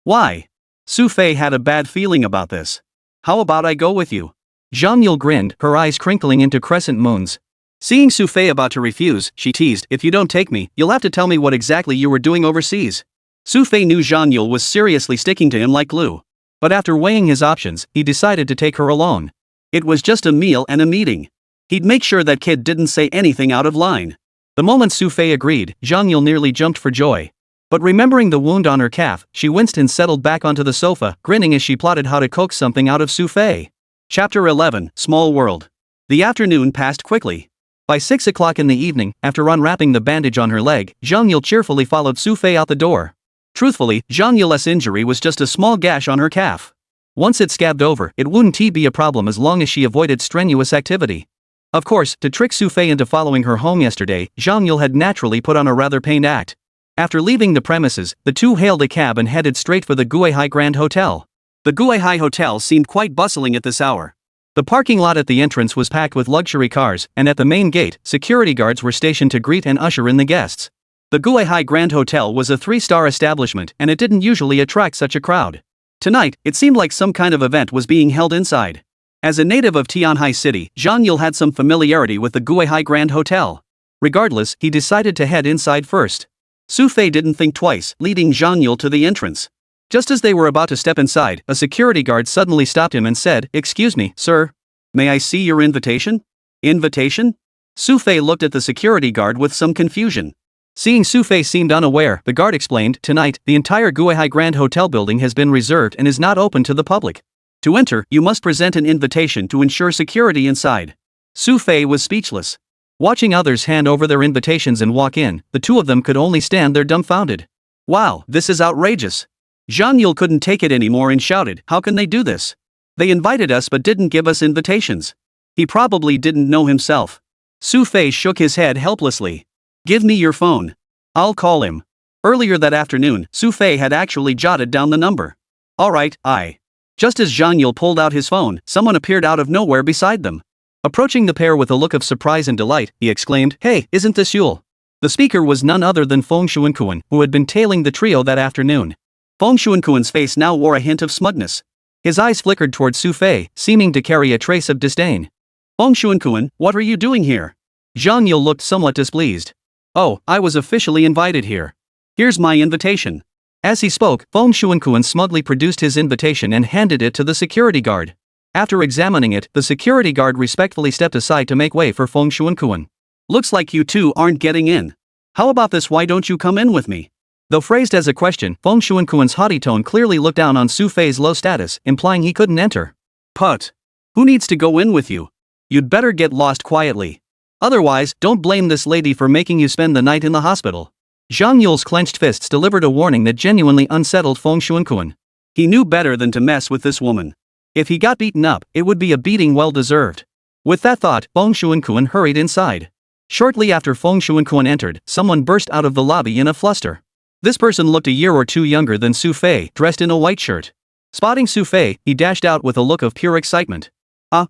Why? Xu Fei had a bad feeling about this. How about I go with you? Zhang Yule grinned, her eyes crinkling into crescent moons. Seeing Xu Fei about to refuse, she teased, if you don't take me, you'll have to tell me what exactly you were doing overseas. Xu Fei knew Zhang Yule was seriously sticking to him like glue. But after weighing his options, he decided to take her alone. It was just a meal and a meeting. He'd make sure that kid didn't say anything out of line. The moment Xu Fei agreed, Zhang Yule nearly jumped for joy. But remembering the wound on her calf, she winced and settled back onto the sofa, grinning as she plotted how to coax something out of Xu Fei. Chapter 11, Small World. The afternoon passed quickly. By 6 o'clock in the evening, after unwrapping the bandage on her leg, Zhang Yule cheerfully followed Xu Fei out the door. Truthfully, Zhang Yule's injury was just a small gash on her calf. Once it scabbed over, it wouldn't be a problem as long as she avoided strenuous activity. Of course, to trick Xu Fei into following her home yesterday, Zhang Yule had naturally put on a rather pained act. After leaving the premises, the two hailed a cab and headed straight for the Guihai Grand Hotel. The Guihai Hotel seemed quite bustling at this hour. The parking lot at the entrance was packed with luxury cars, and at the main gate, security guards were stationed to greet and usher in the guests. The Guihai Grand Hotel was a 3-star establishment and it didn't usually attract such a crowd. Tonight, it seemed like some kind of event was being held inside. As a native of Tianhai City, Zhang Yule had some familiarity with the Guihai Grand Hotel. Regardless, he decided to head inside first. Xu Fei didn't think twice, leading Zhang Yule to the entrance. Just as they were about to step inside, a security guard suddenly stopped him and said, "Excuse me, sir. May I see your invitation?" Invitation? Xu Fei looked at the security guard with some confusion. Seeing Xu Fei seemed unaware, the guard explained, "Tonight, the entire Guihai Grand Hotel building has been reserved and is not open to the public. To enter, you must present an invitation to ensure security inside." Xu Fei was speechless. Watching others hand over their invitations and walk in, the two of them could only stand there dumbfounded. Wow, this is outrageous. Zhang Yule couldn't take it anymore and shouted, "How can they do this? They invited us but didn't give us invitations." He probably didn't know himself. Xu Fei shook his head helplessly. "Give me your phone. I'll call him." Earlier that afternoon, Xu Fei had actually jotted down the number. "Alright, I." Just as Zhang Yule pulled out his phone, someone appeared out of nowhere beside them. Approaching the pair with a look of surprise and delight, he exclaimed, "Hey, isn't this Yule?" The speaker was none other than Feng Xuankuan, who had been tailing the trio that afternoon. Feng Xuankuan's face now wore a hint of smuggness. His eyes flickered towards Xu Fei, seeming to carry a trace of disdain. "Feng Xuankuan, what are you doing here?" Zhang Yule looked somewhat displeased. "Oh, I was officially invited here. Here's my invitation." As he spoke, Feng Xuankuan smugly produced his invitation and handed it to the security guard. After examining it, the security guard respectfully stepped aside to make way for Feng Xuankuan. "Looks like you two aren't getting in. How about this, why don't you come in with me?" Though phrased as a question, Feng Xuankuan's haughty tone clearly looked down on Xu Fei's low status, implying he couldn't enter. "Put. Who needs to go in with you? You'd better get lost quietly. Otherwise, don't blame this lady for making you spend the night in the hospital." Zhang Yule's clenched fists delivered a warning that genuinely unsettled Feng Xuankuan. He knew better than to mess with this woman. If he got beaten up, it would be a beating well deserved. With that thought, Feng Xuankuan hurried inside. Shortly after Feng Xuankuan entered, someone burst out of the lobby in a fluster. This person looked a year or two younger than Xu Fei, dressed in a white shirt. Spotting Xu Fei, he dashed out with a look of pure excitement.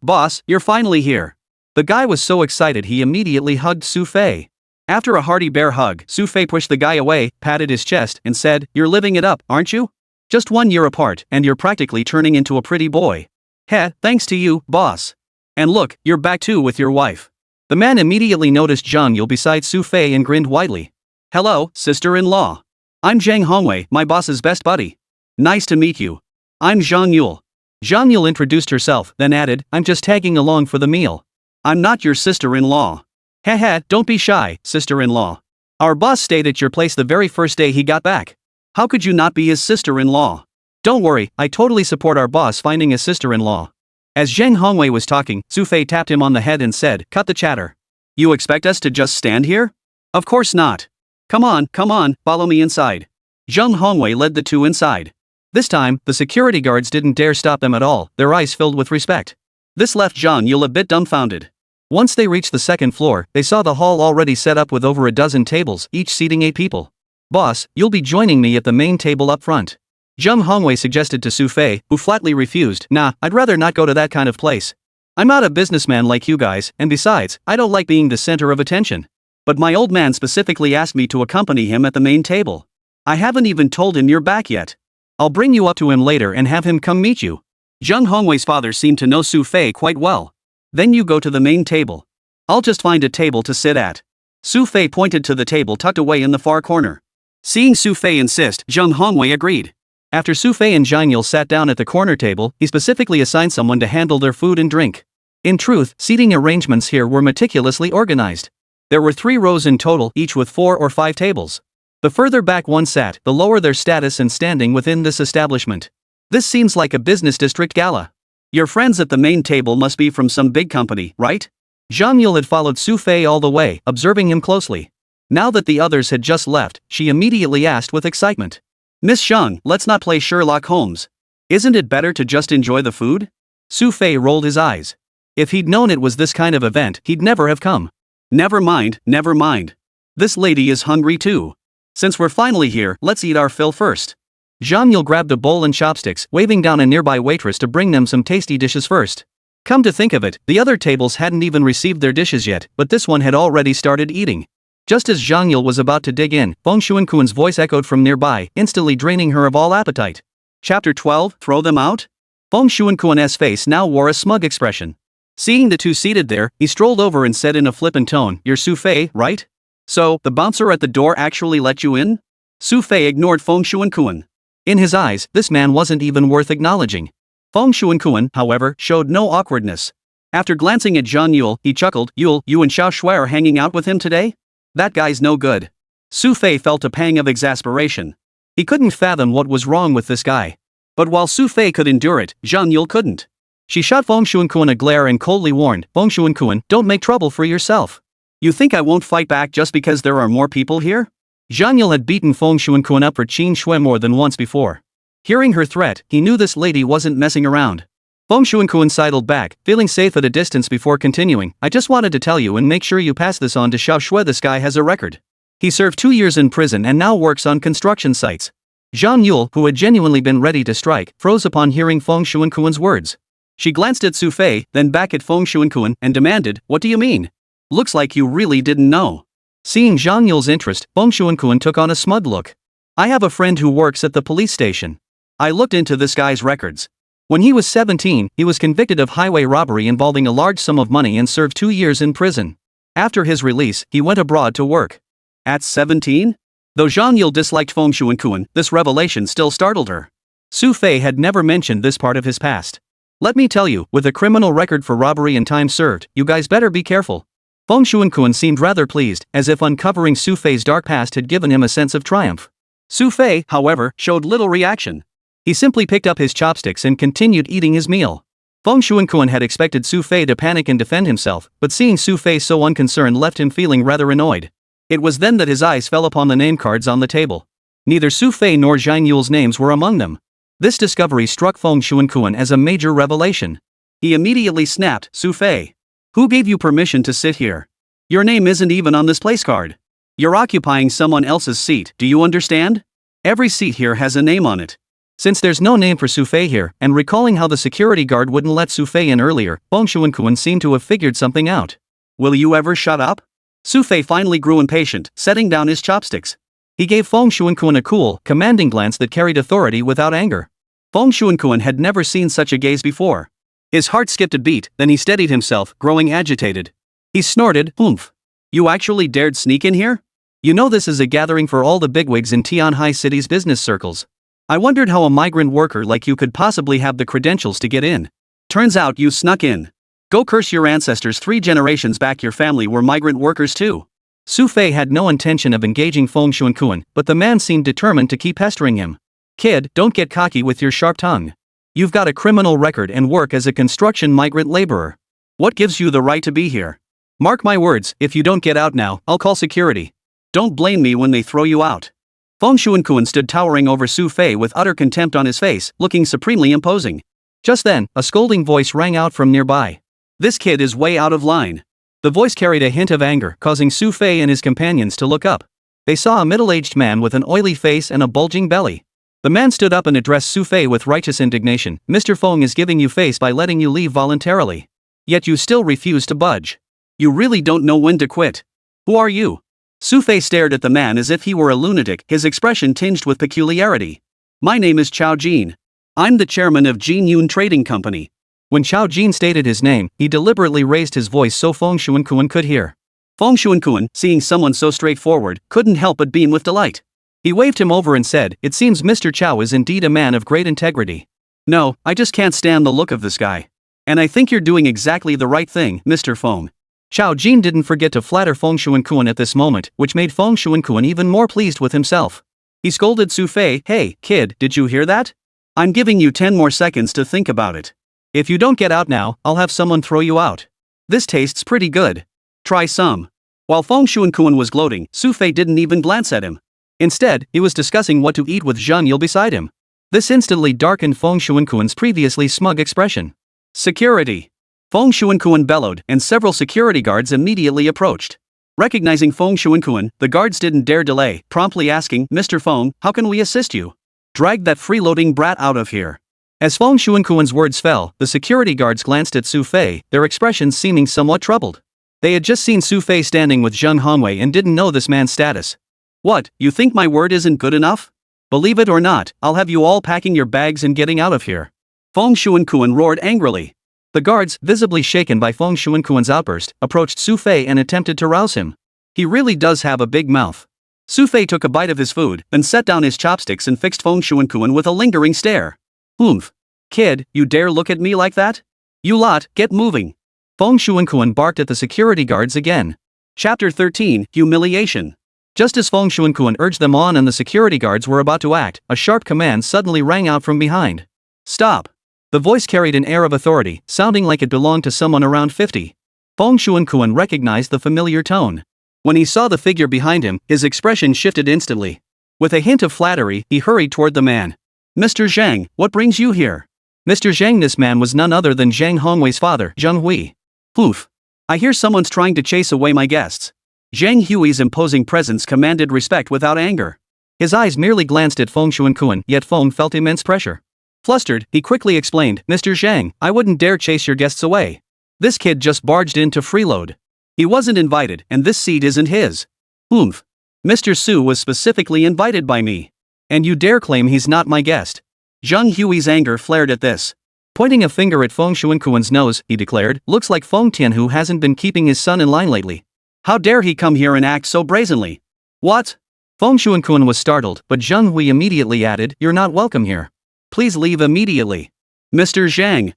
Boss, you're finally here." The guy was so excited he immediately hugged Xu Fei. After a hearty bear hug, Xu Fei pushed the guy away, patted his chest, and said, "You're living it up, aren't you? Just 1 year apart, and you're practically turning into a pretty boy." "Heh, thanks to you, boss. And look, you're back too with your wife." The man immediately noticed Zhang Yule beside Xu Fei and grinned widely. "Hello, sister-in-law. I'm Zhang Hongwei, my boss's best buddy. Nice to meet you. I'm Zhang Yule." Zhang Yule introduced herself, then added, "I'm just tagging along for the meal. I'm not your sister-in-law." "Heh, don't be shy, sister-in-law. Our boss stayed at your place the very first day he got back. How could you not be his sister-in-law? Don't worry, I totally support our boss finding a sister-in-law." As Zhang Hongwei was talking, Xu Fei tapped him on the head and said, "Cut the chatter. You expect us to just stand here? Of course not. Come on, follow me inside." Zhang Hongwei led the two inside. This time, the security guards didn't dare stop them at all, their eyes filled with respect. This left Zhang Yule a bit dumbfounded. Once they reached the second floor, they saw the hall already set up with over a dozen tables, each seating 8 people. "Boss, you'll be joining me at the main table up front." Zhang Hongwei suggested to Xu Fei, who flatly refused. "Nah, I'd rather not go to that kind of place. I'm not a businessman like you guys, and besides, I don't like being the center of attention. But my old man specifically asked me to accompany him at the main table. I haven't even told him you're back yet. I'll bring you up to him later and have him come meet you." Zhang Hongwei's father seemed to know Xu Fei quite well. "Then you go to the main table. I'll just find a table to sit at." Xu Fei pointed to the table tucked away in the far corner. Seeing Xu Fei insist, Zhang Hongwei agreed. After Xu Fei and Zhang Yule sat down at the corner table, he specifically assigned someone to handle their food and drink. In truth, seating arrangements here were meticulously organized. There were 3 rows in total, each with 4 or 5 tables. The further back one sat, the lower their status and standing within this establishment. This seems like a business district gala. Your friends at the main table must be from some big company, right? Zhang Yule had followed Xu Fei all the way, observing him closely. Now that the others had just left, she immediately asked with excitement. Miss Zhang, let's not play Sherlock Holmes. Isn't it better to just enjoy the food? Xu Fei rolled his eyes. If he'd known it was this kind of event, he'd never have come. Never mind, never mind. This lady is hungry too. Since we're finally here, let's eat our fill first. Zhang Yule grabbed a bowl and chopsticks, waving down a nearby waitress to bring them some tasty dishes first. Come to think of it, the other tables hadn't even received their dishes yet, but this one had already started eating. Just as Zhang Yule was about to dig in, Feng Xuanquan's voice echoed from nearby, instantly draining her of all appetite. Chapter 12, Throw Them Out? Feng Xuanquan's face now wore a smug expression. Seeing the two seated there, he strolled over and said in a flippant tone, You're Xu Fei, right? So, the bouncer at the door actually let you in? Xu Fei ignored Feng Xuanquan. In his eyes, this man wasn't even worth acknowledging. Feng Xuanquan, however, showed no awkwardness. After glancing at Zhang Yule, he chuckled, Yule, you and Xiao Shui are hanging out with him today? That guy's no good. Xu Fei felt a pang of exasperation. He couldn't fathom what was wrong with this guy. But while Xu Fei could endure it, Zhang Yule couldn't. She shot Feng Xuanquan a glare and coldly warned, Feng Xuanquan, don't make trouble for yourself. You think I won't fight back just because there are more people here? Zhang Yule had beaten Feng Xuanquan up for Qin Shui more than once before. Hearing her threat, he knew this lady wasn't messing around. Feng Xuanquan sidled back, feeling safe at a distance before continuing, I just wanted to tell you and make sure you pass this on to Xiao Shui. This guy has a record. He served 2 years in prison and now works on construction sites. Zhang Yule, who had genuinely been ready to strike, froze upon hearing Feng Xuanquan's words. She glanced at Xu Fei, then back at Feng Xuanquan, and demanded, What do you mean? Looks like you really didn't know. Seeing Zhang Yule's interest, Feng Xuanquan took on a smug look. I have a friend who works at the police station. I looked into this guy's records. When he was 17, he was convicted of highway robbery involving a large sum of money and served 2 years in prison. After his release, he went abroad to work. At 17? Though Zhang Yule disliked Feng Xuanquan, this revelation still startled her. Xu Fei had never mentioned this part of his past. Let me tell you, with a criminal record for robbery and time served, you guys better be careful. Feng Xuanquan seemed rather pleased, as if uncovering Xu Fei's dark past had given him a sense of triumph. Xu Fei, however, showed little reaction. He simply picked up his chopsticks and continued eating his meal. Feng Xuanquan had expected Xu Fei to panic and defend himself, but seeing Xu Fei so unconcerned left him feeling rather annoyed. It was then that his eyes fell upon the name cards on the table. Neither Xu Fei nor Zhang Yule's names were among them. This discovery struck Feng Xuanquan as a major revelation. He immediately snapped, Xu Fei. Who gave you permission to sit here? Your name isn't even on this place card. You're occupying someone else's seat, do you understand? Every seat here has a name on it. Since there's no name for Xu Fei here, and recalling how the security guard wouldn't let Xu Fei in earlier, Feng Xuanquan seemed to have figured something out. Will you ever shut up? Xu Fei finally grew impatient, setting down his chopsticks. He gave Feng Xuanquan a cool, commanding glance that carried authority without anger. Feng Xuanquan had never seen such a gaze before. His heart skipped a beat, then he steadied himself, growing agitated. He snorted, Oomph. You actually dared sneak in here? You know this is a gathering for all the bigwigs in Tianhai City's business circles. I wondered how a migrant worker like you could possibly have the credentials to get in. Turns out you snuck in. Go curse your ancestors 3 generations back, your family were migrant workers too. Xu Fei had no intention of engaging Feng Xuanquan, but the man seemed determined to keep pestering him. Kid, don't get cocky with your sharp tongue. You've got a criminal record and work as a construction migrant laborer. What gives you the right to be here? Mark my words, if you don't get out now, I'll call security. Don't blame me when they throw you out. Feng Xuanquan stood towering over Xu Fei with utter contempt on his face, looking supremely imposing. Just then, a scolding voice rang out from nearby. This kid is way out of line. The voice carried a hint of anger, causing Xu Fei and his companions to look up. They saw a middle-aged man with an oily face and a bulging belly. The man stood up and addressed Xu Fei with righteous indignation. Mr. Feng is giving you face by letting you leave voluntarily. Yet you still refuse to budge. You really don't know when to quit. Who are you? Xu Fei stared at the man as if he were a lunatic, his expression tinged with peculiarity. My name is Chao Jin. I'm the chairman of Jin Yun Trading Company. When Chao Jin stated his name, he deliberately raised his voice so Feng Xuanquan could hear. Feng Xuanquan, seeing someone so straightforward, couldn't help but beam with delight. He waved him over and said, "It seems Mr. Chow is indeed a man of great integrity." "No, I just can't stand the look of this guy. And I think you're doing exactly the right thing, Mr. Feng." Chao Jin didn't forget to flatter Feng Shuankuan at this moment, which made Feng Shuankuan even more pleased with himself. He scolded Xu Fei, "Hey, kid, did you hear that? I'm giving you 10 more seconds to think about it. If you don't get out now, I'll have someone throw you out. This tastes pretty good. Try some." While Feng Shuankuan was gloating, Xu Fei didn't even glance at him. Instead, he was discussing what to eat with Zhang Yule beside him. This instantly darkened Feng Shuankuan's previously smug expression. "Security!" Feng Shuankuan bellowed, and several security guards immediately approached. Recognizing Feng Shuankuan, the guards didn't dare delay, promptly asking, "Mr. Feng, how can we assist you? Drag that freeloading brat out of here." As Feng Shuankuan's words fell, the security guards glanced at Xu Fei, their expressions seeming somewhat troubled. They had just seen Xu Fei standing with Zheng Hongwei and didn't know this man's status. "What, you think my word isn't good enough? Believe it or not, I'll have you all packing your bags and getting out of here." Feng Shuankuan roared angrily. The guards, visibly shaken by Feng Shuankuan's outburst, approached Xu Fei and attempted to rouse him. He really does have a big mouth. Xu Fei took a bite of his food, then set down his chopsticks and fixed Feng Shuankuan with a lingering stare. "Oomph. Kid, you dare look at me like that? You lot, get moving." Feng Shuankuan barked at the security guards again. Chapter 13, Humiliation. Just as Feng Shuankuan urged them on and the security guards were about to act, a sharp command suddenly rang out from behind. "Stop!" The voice carried an air of authority, sounding like it belonged to someone around 50. Feng Shuankuan recognized the familiar tone. When he saw the figure behind him, his expression shifted instantly. With a hint of flattery, he hurried toward the man. "Mr. Zhang, what brings you here?" Mr. Zhang. This man was none other than Zhang Hongwei's father, Zheng Hui. "Poof. I hear someone's trying to chase away my guests." Zhang Hui's imposing presence commanded respect without anger. His eyes merely glanced at Feng Shuankuan, yet Feng felt immense pressure. Flustered, he quickly explained, "Mr. Zhang, I wouldn't dare chase your guests away. This kid just barged in to freeload. He wasn't invited, and this seat isn't his." "Oomph. Mr. Su was specifically invited by me. And you dare claim he's not my guest?" Zhang Hui's anger flared at this. Pointing a finger at Feng Shuankuan's nose, he declared, "Looks like Feng Tianhu hasn't been keeping his son in line lately. How dare he come here and act so brazenly?" "What?" Feng Shuankuan was startled, but Zheng Hui immediately added, "You're not welcome here. Please leave immediately." "Mr. Zhang.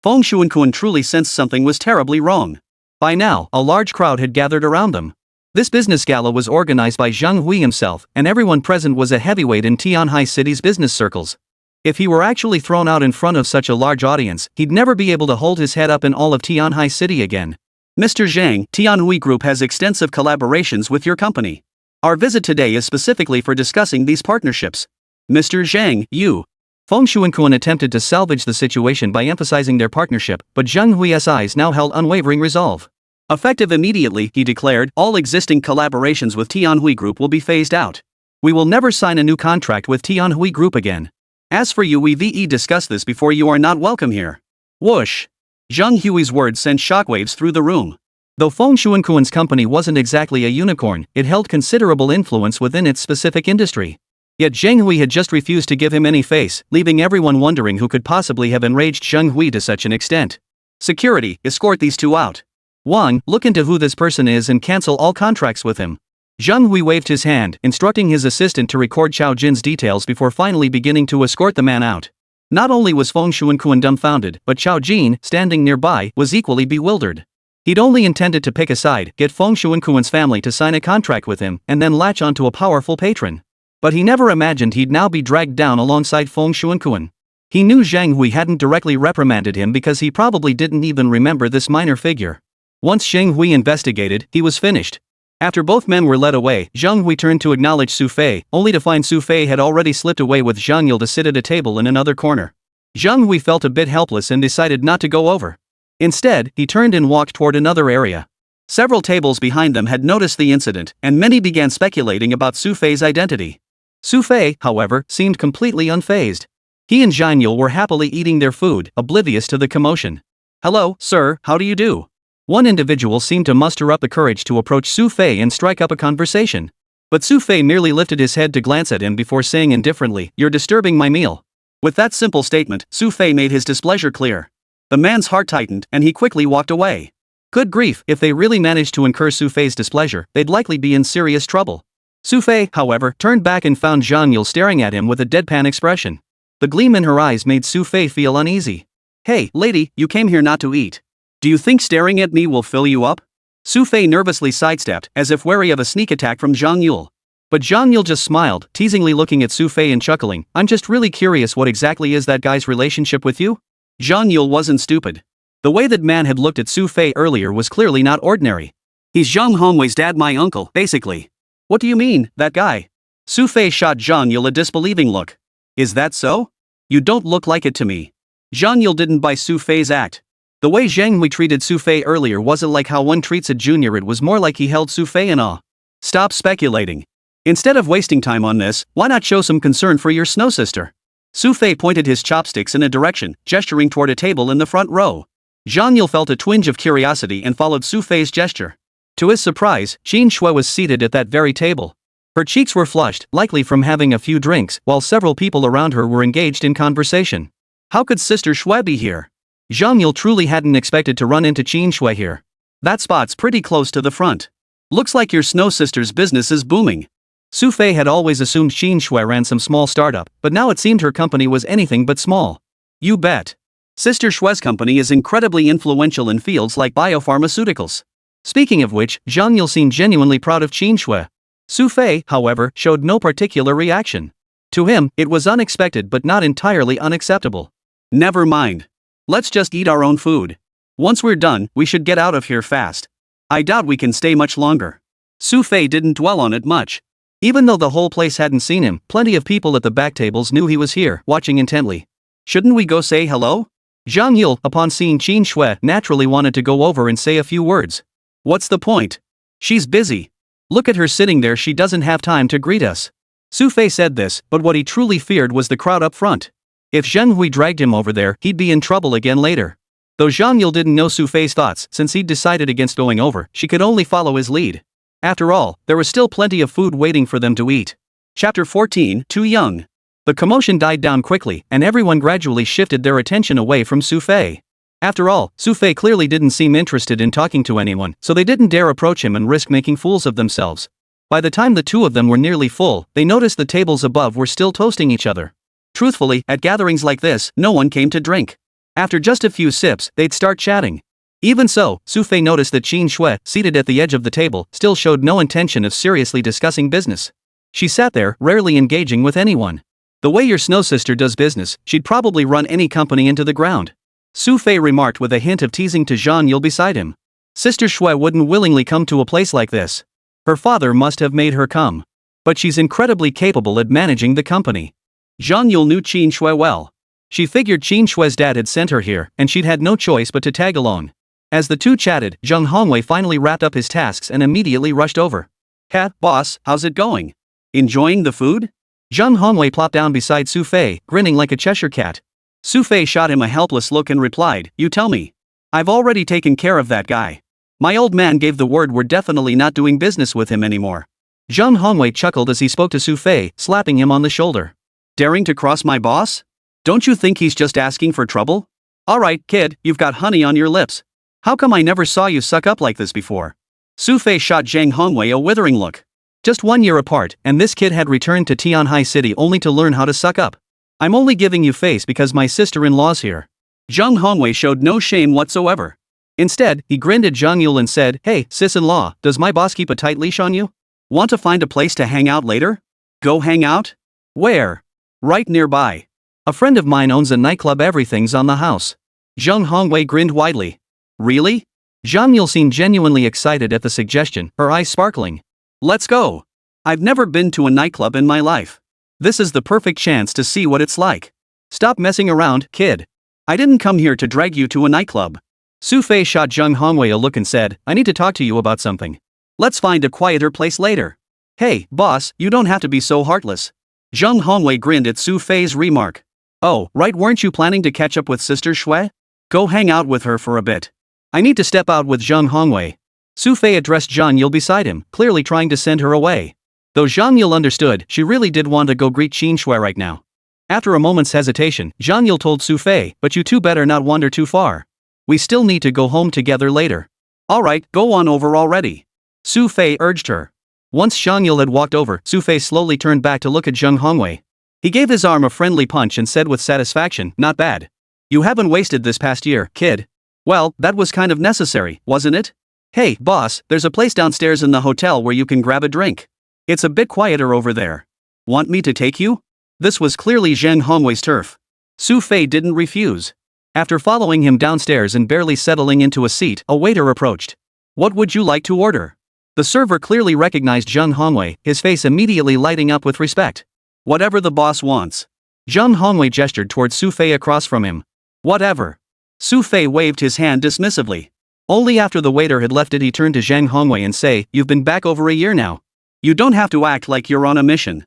Feng Shuankuan truly sensed something was terribly wrong. By now, a large crowd had gathered around them. This business gala was organized by Zheng Hui himself, and everyone present was a heavyweight in Tianhai City's business circles. If he were actually thrown out in front of such a large audience, he'd never be able to hold his head up in all of Tianhai City again. "Mr. Zhang, Tianhui Group has extensive collaborations with your company. Our visit today is specifically for discussing these partnerships. Mr. Zhang, you." Feng Shuankuan attempted to salvage the situation by emphasizing their partnership, but Zheng Hui's eyes now held unwavering resolve. "Effective immediately," he declared, "all existing collaborations with Tianhui Group will be phased out. We will never sign a new contract with Tianhui Group again. As for you, we've discussed this before. You are not welcome here." Whoosh! Zheng Hui's words sent shockwaves through the room. Though Feng Shuankuan's company wasn't exactly a unicorn, it held considerable influence within its specific industry. Yet Zheng Hui had just refused to give him any face, leaving everyone wondering who could possibly have enraged Zheng Hui to such an extent. "Security, escort these two out. Wang, look into who this person is and cancel all contracts with him." Zheng Hui waved his hand, instructing his assistant to record Chao Jin's details before finally beginning to escort the man out. Not only was Feng Shuankuan dumbfounded, but Chao Jin, standing nearby, was equally bewildered. He'd only intended to pick a side, get Feng Shuankuan's family to sign a contract with him, and then latch onto a powerful patron. But he never imagined he'd now be dragged down alongside Feng Shuankuan. He knew Zheng Hui hadn't directly reprimanded him because he probably didn't even remember this minor figure. Once Zheng Hui investigated, he was finished. After both men were led away, Zheng Hui turned to acknowledge Xu Fei, only to find Xu Fei had already slipped away with Zhang Yule to sit at a table in another corner. Zheng Hui felt a bit helpless and decided not to go over. Instead, he turned and walked toward another area. Several tables behind them had noticed the incident, and many began speculating about Xu Fei's identity. Xu Fei, however, seemed completely unfazed. He and Zhang Yule were happily eating their food, oblivious to the commotion. "Hello, sir, how do you do?" One individual seemed to muster up the courage to approach Xu Fei and strike up a conversation. But Xu Fei merely lifted his head to glance at him before saying indifferently, "You're disturbing my meal." With that simple statement, Xu Fei made his displeasure clear. The man's heart tightened, and he quickly walked away. Good grief, if they really managed to incur Xu Fei's displeasure, they'd likely be in serious trouble. Xu Fei, however, turned back and found Zhang Yule staring at him with a deadpan expression. The gleam in her eyes made Xu Fei feel uneasy. Hey, lady, you came here not to eat. Do you think staring at me will fill you up? Xu Fei nervously sidestepped, as if wary of a sneak attack from Zhang Yule. But Zhang Yule just smiled, teasingly looking at Xu Fei and chuckling. I'm just really curious, what exactly is that guy's relationship with you? Zhang Yule wasn't stupid. The way that man had looked at Xu Fei earlier was clearly not ordinary. He's Zhang Hongwei's dad, my uncle, basically. What do you mean, that guy? Xu Fei shot Zhang Yule a disbelieving look. Is that so? You don't look like it to me. Zhang Yule didn't buy Xu Fei's act. The way Zhang Hui treated Xu Fei earlier wasn't like how one treats a junior, it was more like he held Xu Fei in awe. Stop speculating. Instead of wasting time on this, why not show some concern for your snow sister? Xu Fei pointed his chopsticks in a direction, gesturing toward a table in the front row. Zhang Yule felt a twinge of curiosity and followed Xu Fei's gesture. To his surprise, Qin Shui was seated at that very table. Her cheeks were flushed, likely from having a few drinks, while several people around her were engaged in conversation. How could Sister Shui be here? Zhang Yule truly hadn't expected to run into Qin Shui here. That spot's pretty close to the front. Looks like your snow sister's business is booming. Xu Fei had always assumed Qin Shui ran some small startup, but now it seemed her company was anything but small. You bet. Sister Shui's company is incredibly influential in fields like biopharmaceuticals. Speaking of which, Zhang Yule seemed genuinely proud of Qin Shui. Xu Fei, however, showed no particular reaction. To him, it was unexpected but not entirely unacceptable. Never mind. Let's just eat our own food. Once we're done, we should get out of here fast. I doubt we can stay much longer. Xu Fei didn't dwell on it much. Even though the whole place hadn't seen him, plenty of people at the back tables knew he was here, watching intently. Shouldn't we go say hello? Zhang Yule, upon seeing Qin Shui, naturally wanted to go over and say a few words. What's the point? She's busy. Look at her sitting there, she doesn't have time to greet us. Xu Fei said this, but what he truly feared was the crowd up front. If Zhang Hui dragged him over there, he'd be in trouble again later. Though Zhang Yule didn't know Xu Fei's thoughts, since he'd decided against going over, she could only follow his lead. After all, there was still plenty of food waiting for them to eat. Chapter 14, Too Young. The commotion died down quickly, and everyone gradually shifted their attention away from Xu Fei. After all, Xu Fei clearly didn't seem interested in talking to anyone, so they didn't dare approach him and risk making fools of themselves. By the time the two of them were nearly full, they noticed the tables above were still toasting each other. Truthfully, at gatherings like this, no one came to drink. After just a few sips, they'd start chatting. Even so, Xu Fei noticed that Qin Shui, seated at the edge of the table, still showed no intention of seriously discussing business. She sat there, rarely engaging with anyone. The way your snow sister does business, she'd probably run any company into the ground. Xu Fei remarked with a hint of teasing to Zhang Yule beside him. Sister Shui wouldn't willingly come to a place like this. Her father must have made her come. But she's incredibly capable at managing the company. Zhang Yule knew Qin Shui well. She figured Qin Shui's dad had sent her here, and she'd had no choice but to tag along. As the two chatted, Zhang Hongwei finally wrapped up his tasks and immediately rushed over. "Ha, boss, how's it going? Enjoying the food?" Zhang Hongwei plopped down beside Xu Fei, grinning like a Cheshire cat. Xu Fei shot him a helpless look and replied, "You tell me. I've already taken care of that guy. My old man gave the word, we're definitely not doing business with him anymore." Zhang Hongwei chuckled as he spoke to Xu Fei, slapping him on the shoulder. "Daring to cross my boss? Don't you think he's just asking for trouble? Alright, kid, you've got honey on your lips. How come I never saw you suck up like this before?" Xu Fei shot Zhang Hongwei a withering look. Just 1 year apart, and this kid had returned to Tianhai City only to learn how to suck up. "I'm only giving you face because my sister-in-law's here." Zhang Hongwei showed no shame whatsoever. Instead, he grinned at Zhang Yule and said, "Hey, sis-in-law, does my boss keep a tight leash on you? Want to find a place to hang out later? Go hang out? Where?" "Right nearby. A friend of mine owns a nightclub, everything's on the house." Zhang Hongwei grinned widely. "Really?" Zhang Yule seemed genuinely excited at the suggestion, her eyes sparkling. "Let's go. I've never been to a nightclub in my life. This is the perfect chance to see what it's like. Stop messing around, kid. I didn't come here to drag you to a nightclub." Xu Fei shot Zhang Hongwei a look and said, "I need to talk to you about something. Let's find a quieter place later." "Hey, boss, you don't have to be so heartless." Zhang Hongwei grinned at Xu Fei's remark. "Oh, right, weren't you planning to catch up with Sister Shui? Go hang out with her for a bit. I need to step out with Zhang Hongwei." Xu Fei addressed Zhang Yule beside him, clearly trying to send her away. Though Zhang Yule understood, she really did want to go greet Qin Shui right now. After a moment's hesitation, Zhang Yule told Xu Fei, "But you two better not wander too far. We still need to go home together later." "Alright, go on over already." Xu Fei urged her. Once Zhang Yule had walked over, Xu Fei slowly turned back to look at Zhang Hongwei. He gave his arm a friendly punch and said with satisfaction, "Not bad. You haven't wasted this past year, kid." "Well, that was kind of necessary, wasn't it?" "Hey, boss, there's a place downstairs in the hotel where you can grab a drink. It's a bit quieter over there. Want me to take you?" This was clearly Zhang Hongwei's turf. Xu Fei didn't refuse. After following him downstairs and barely settling into a seat, a waiter approached. "What would you like to order?" The server clearly recognized Zhang Hongwei, his face immediately lighting up with respect. "Whatever the boss wants." Zhang Hongwei gestured towards Xu Fei across from him. "Whatever." Xu Fei waved his hand dismissively. Only after the waiter had left did he turn to Zhang Hongwei and say, "You've been back over a year now. You don't have to act like you're on a mission.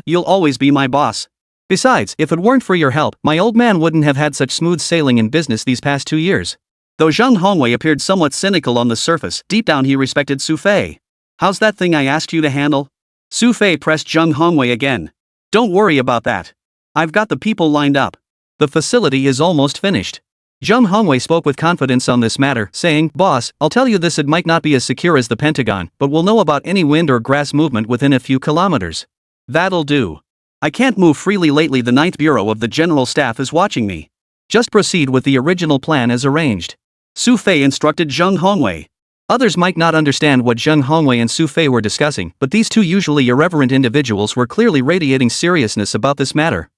You'll always be my boss. Besides, if it weren't for your help, my old man wouldn't have had such smooth sailing in business these past 2 years." Though Zhang Hongwei appeared somewhat cynical on the surface, deep down he respected Xu Fei. "How's that thing I asked you to handle?" Xu Fei pressed Zhang Hongwei again. "Don't worry about that. I've got the people lined up. The facility is almost finished." Zhang Hongwei spoke with confidence on this matter, saying, "Boss, I'll tell you this, it might not be as secure as the Pentagon, but we'll know about any wind or grass movement within a few kilometers." "That'll do. I can't move freely lately. The 9th Bureau of the General Staff is watching me. Just proceed with the original plan as arranged." Xu Fei instructed Zhang Hongwei. Others might not understand what Zhang Hongwei and Xu Fei were discussing, but these two usually irreverent individuals were clearly radiating seriousness about this matter.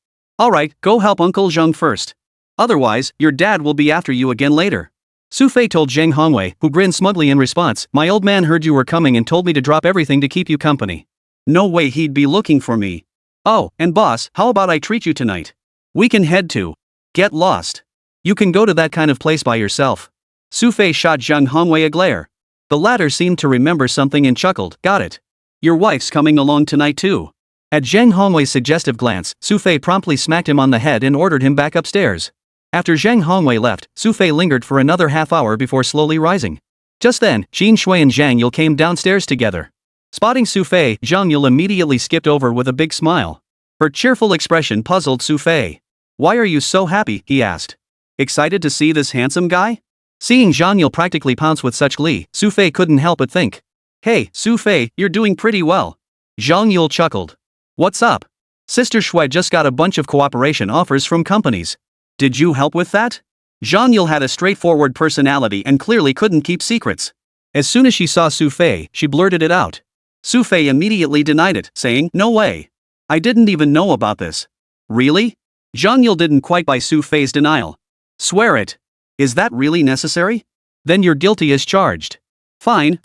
"Alright, go help Uncle Zhang first. Otherwise, your dad will be after you again later." Xu Fei told Zhang Hongwei, who grinned smugly in response, "My old man heard you were coming and told me to drop everything to keep you company." "No way he'd be looking for me." "Oh, and boss, how about I treat you tonight? We can head to Get Lost. You can go to that kind of place by yourself." Xu Fei shot Zhang Hongwei a glare. The latter seemed to remember something and chuckled, "Got it. Your wife's coming along tonight too." At Zhang Hongwei's suggestive glance, Xu Fei promptly smacked him on the head and ordered him back upstairs. After Zhang Hongwei left, Xu Fei lingered for another half hour before slowly rising. Just then, Qin Shui and Zhang Yule came downstairs together. Spotting Xu Fei, Zhang Yule immediately skipped over with a big smile. Her cheerful expression puzzled Xu Fei. "Why are you so happy?" he asked. "Excited to see this handsome guy?" Seeing Zhang Yule practically pounce with such glee, Xu Fei couldn't help but think. "Hey, Xu Fei, you're doing pretty well." Zhang Yule chuckled. "What's up? Sister Shui just got a bunch of cooperation offers from companies. Did you help with that?" Zhang Yule had a straightforward personality and clearly couldn't keep secrets. As soon as she saw Xu Fei, she blurted it out. Xu Fei immediately denied it, saying, "No way. I didn't even know about this." "Really?" Zhang Yule didn't quite buy Xu Fei's denial. "Swear it. Is that really necessary?" "Then you're guilty as charged." Fine.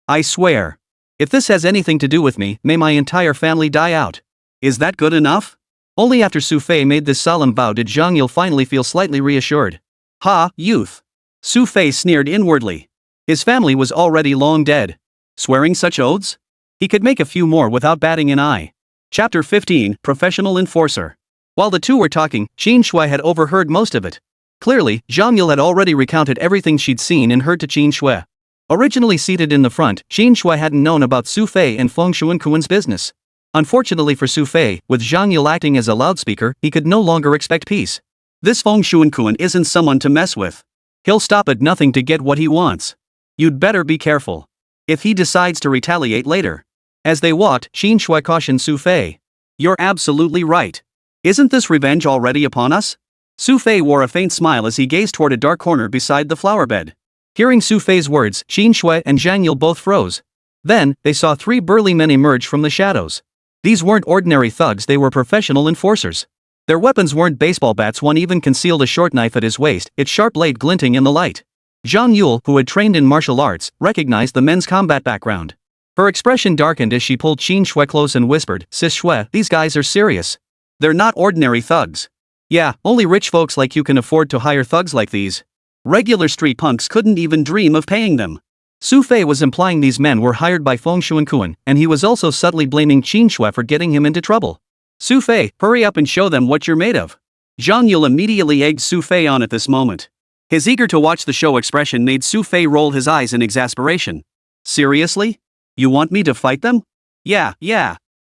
I swear. If this has anything to do with me, may my entire family die out." "Is that good enough?" Only after Xu Fei made this solemn vow did Zhang Yule finally feel slightly reassured. "Ha, youth." Xu Fei sneered inwardly. His family was already long dead. Swearing such oaths? He could make a few more without batting an eye. Chapter 15, Professional Enforcer. While the two were talking, Qin Shui had overheard most of it. Clearly, Zhang Yule had already recounted everything she'd seen and heard to Qin Shui. Originally seated in the front, Qin Shui hadn't known about Xu Fei and Feng Xuankuan's business. Unfortunately for Xu Fei, with Zhang Yule acting as a loudspeaker, he could no longer expect peace. This Feng Xuankuan isn't someone to mess with. He'll stop at nothing to get what he wants. You'd better be careful. If he decides to retaliate later. As they walked, Qin Shui cautioned Xu Fei. "You're absolutely right. Isn't this revenge already upon us?" Xu Fei wore a faint smile as he gazed toward a dark corner beside the flower bed. Hearing Xu Fei's words, Qin Shui and Zhang Yule both froze. Then, they saw 3 burly men emerge from the shadows. These weren't ordinary thugs, they were professional enforcers. Their weapons weren't baseball bats, one even concealed a short knife at his waist, its sharp blade glinting in the light. Zhang Yule, who had trained in martial arts, recognized the men's combat background. Her expression darkened as she pulled Qin Shui close and whispered, "Sis Shui, these guys are serious. They're not ordinary thugs. Yeah, only rich folks like you can afford to hire thugs like these. Regular street punks couldn't even dream of paying them." Xu Fei was implying these men were hired by Feng Xuankuan, and he was also subtly blaming Qin Shui for getting him into trouble. "Xu Fei, hurry up and show them what you're made of." Zhang Yule immediately egged Xu Fei on at this moment. His eager to watch the show expression made Xu Fei roll his eyes in exasperation. "Seriously? You want me to fight them?" Yeah.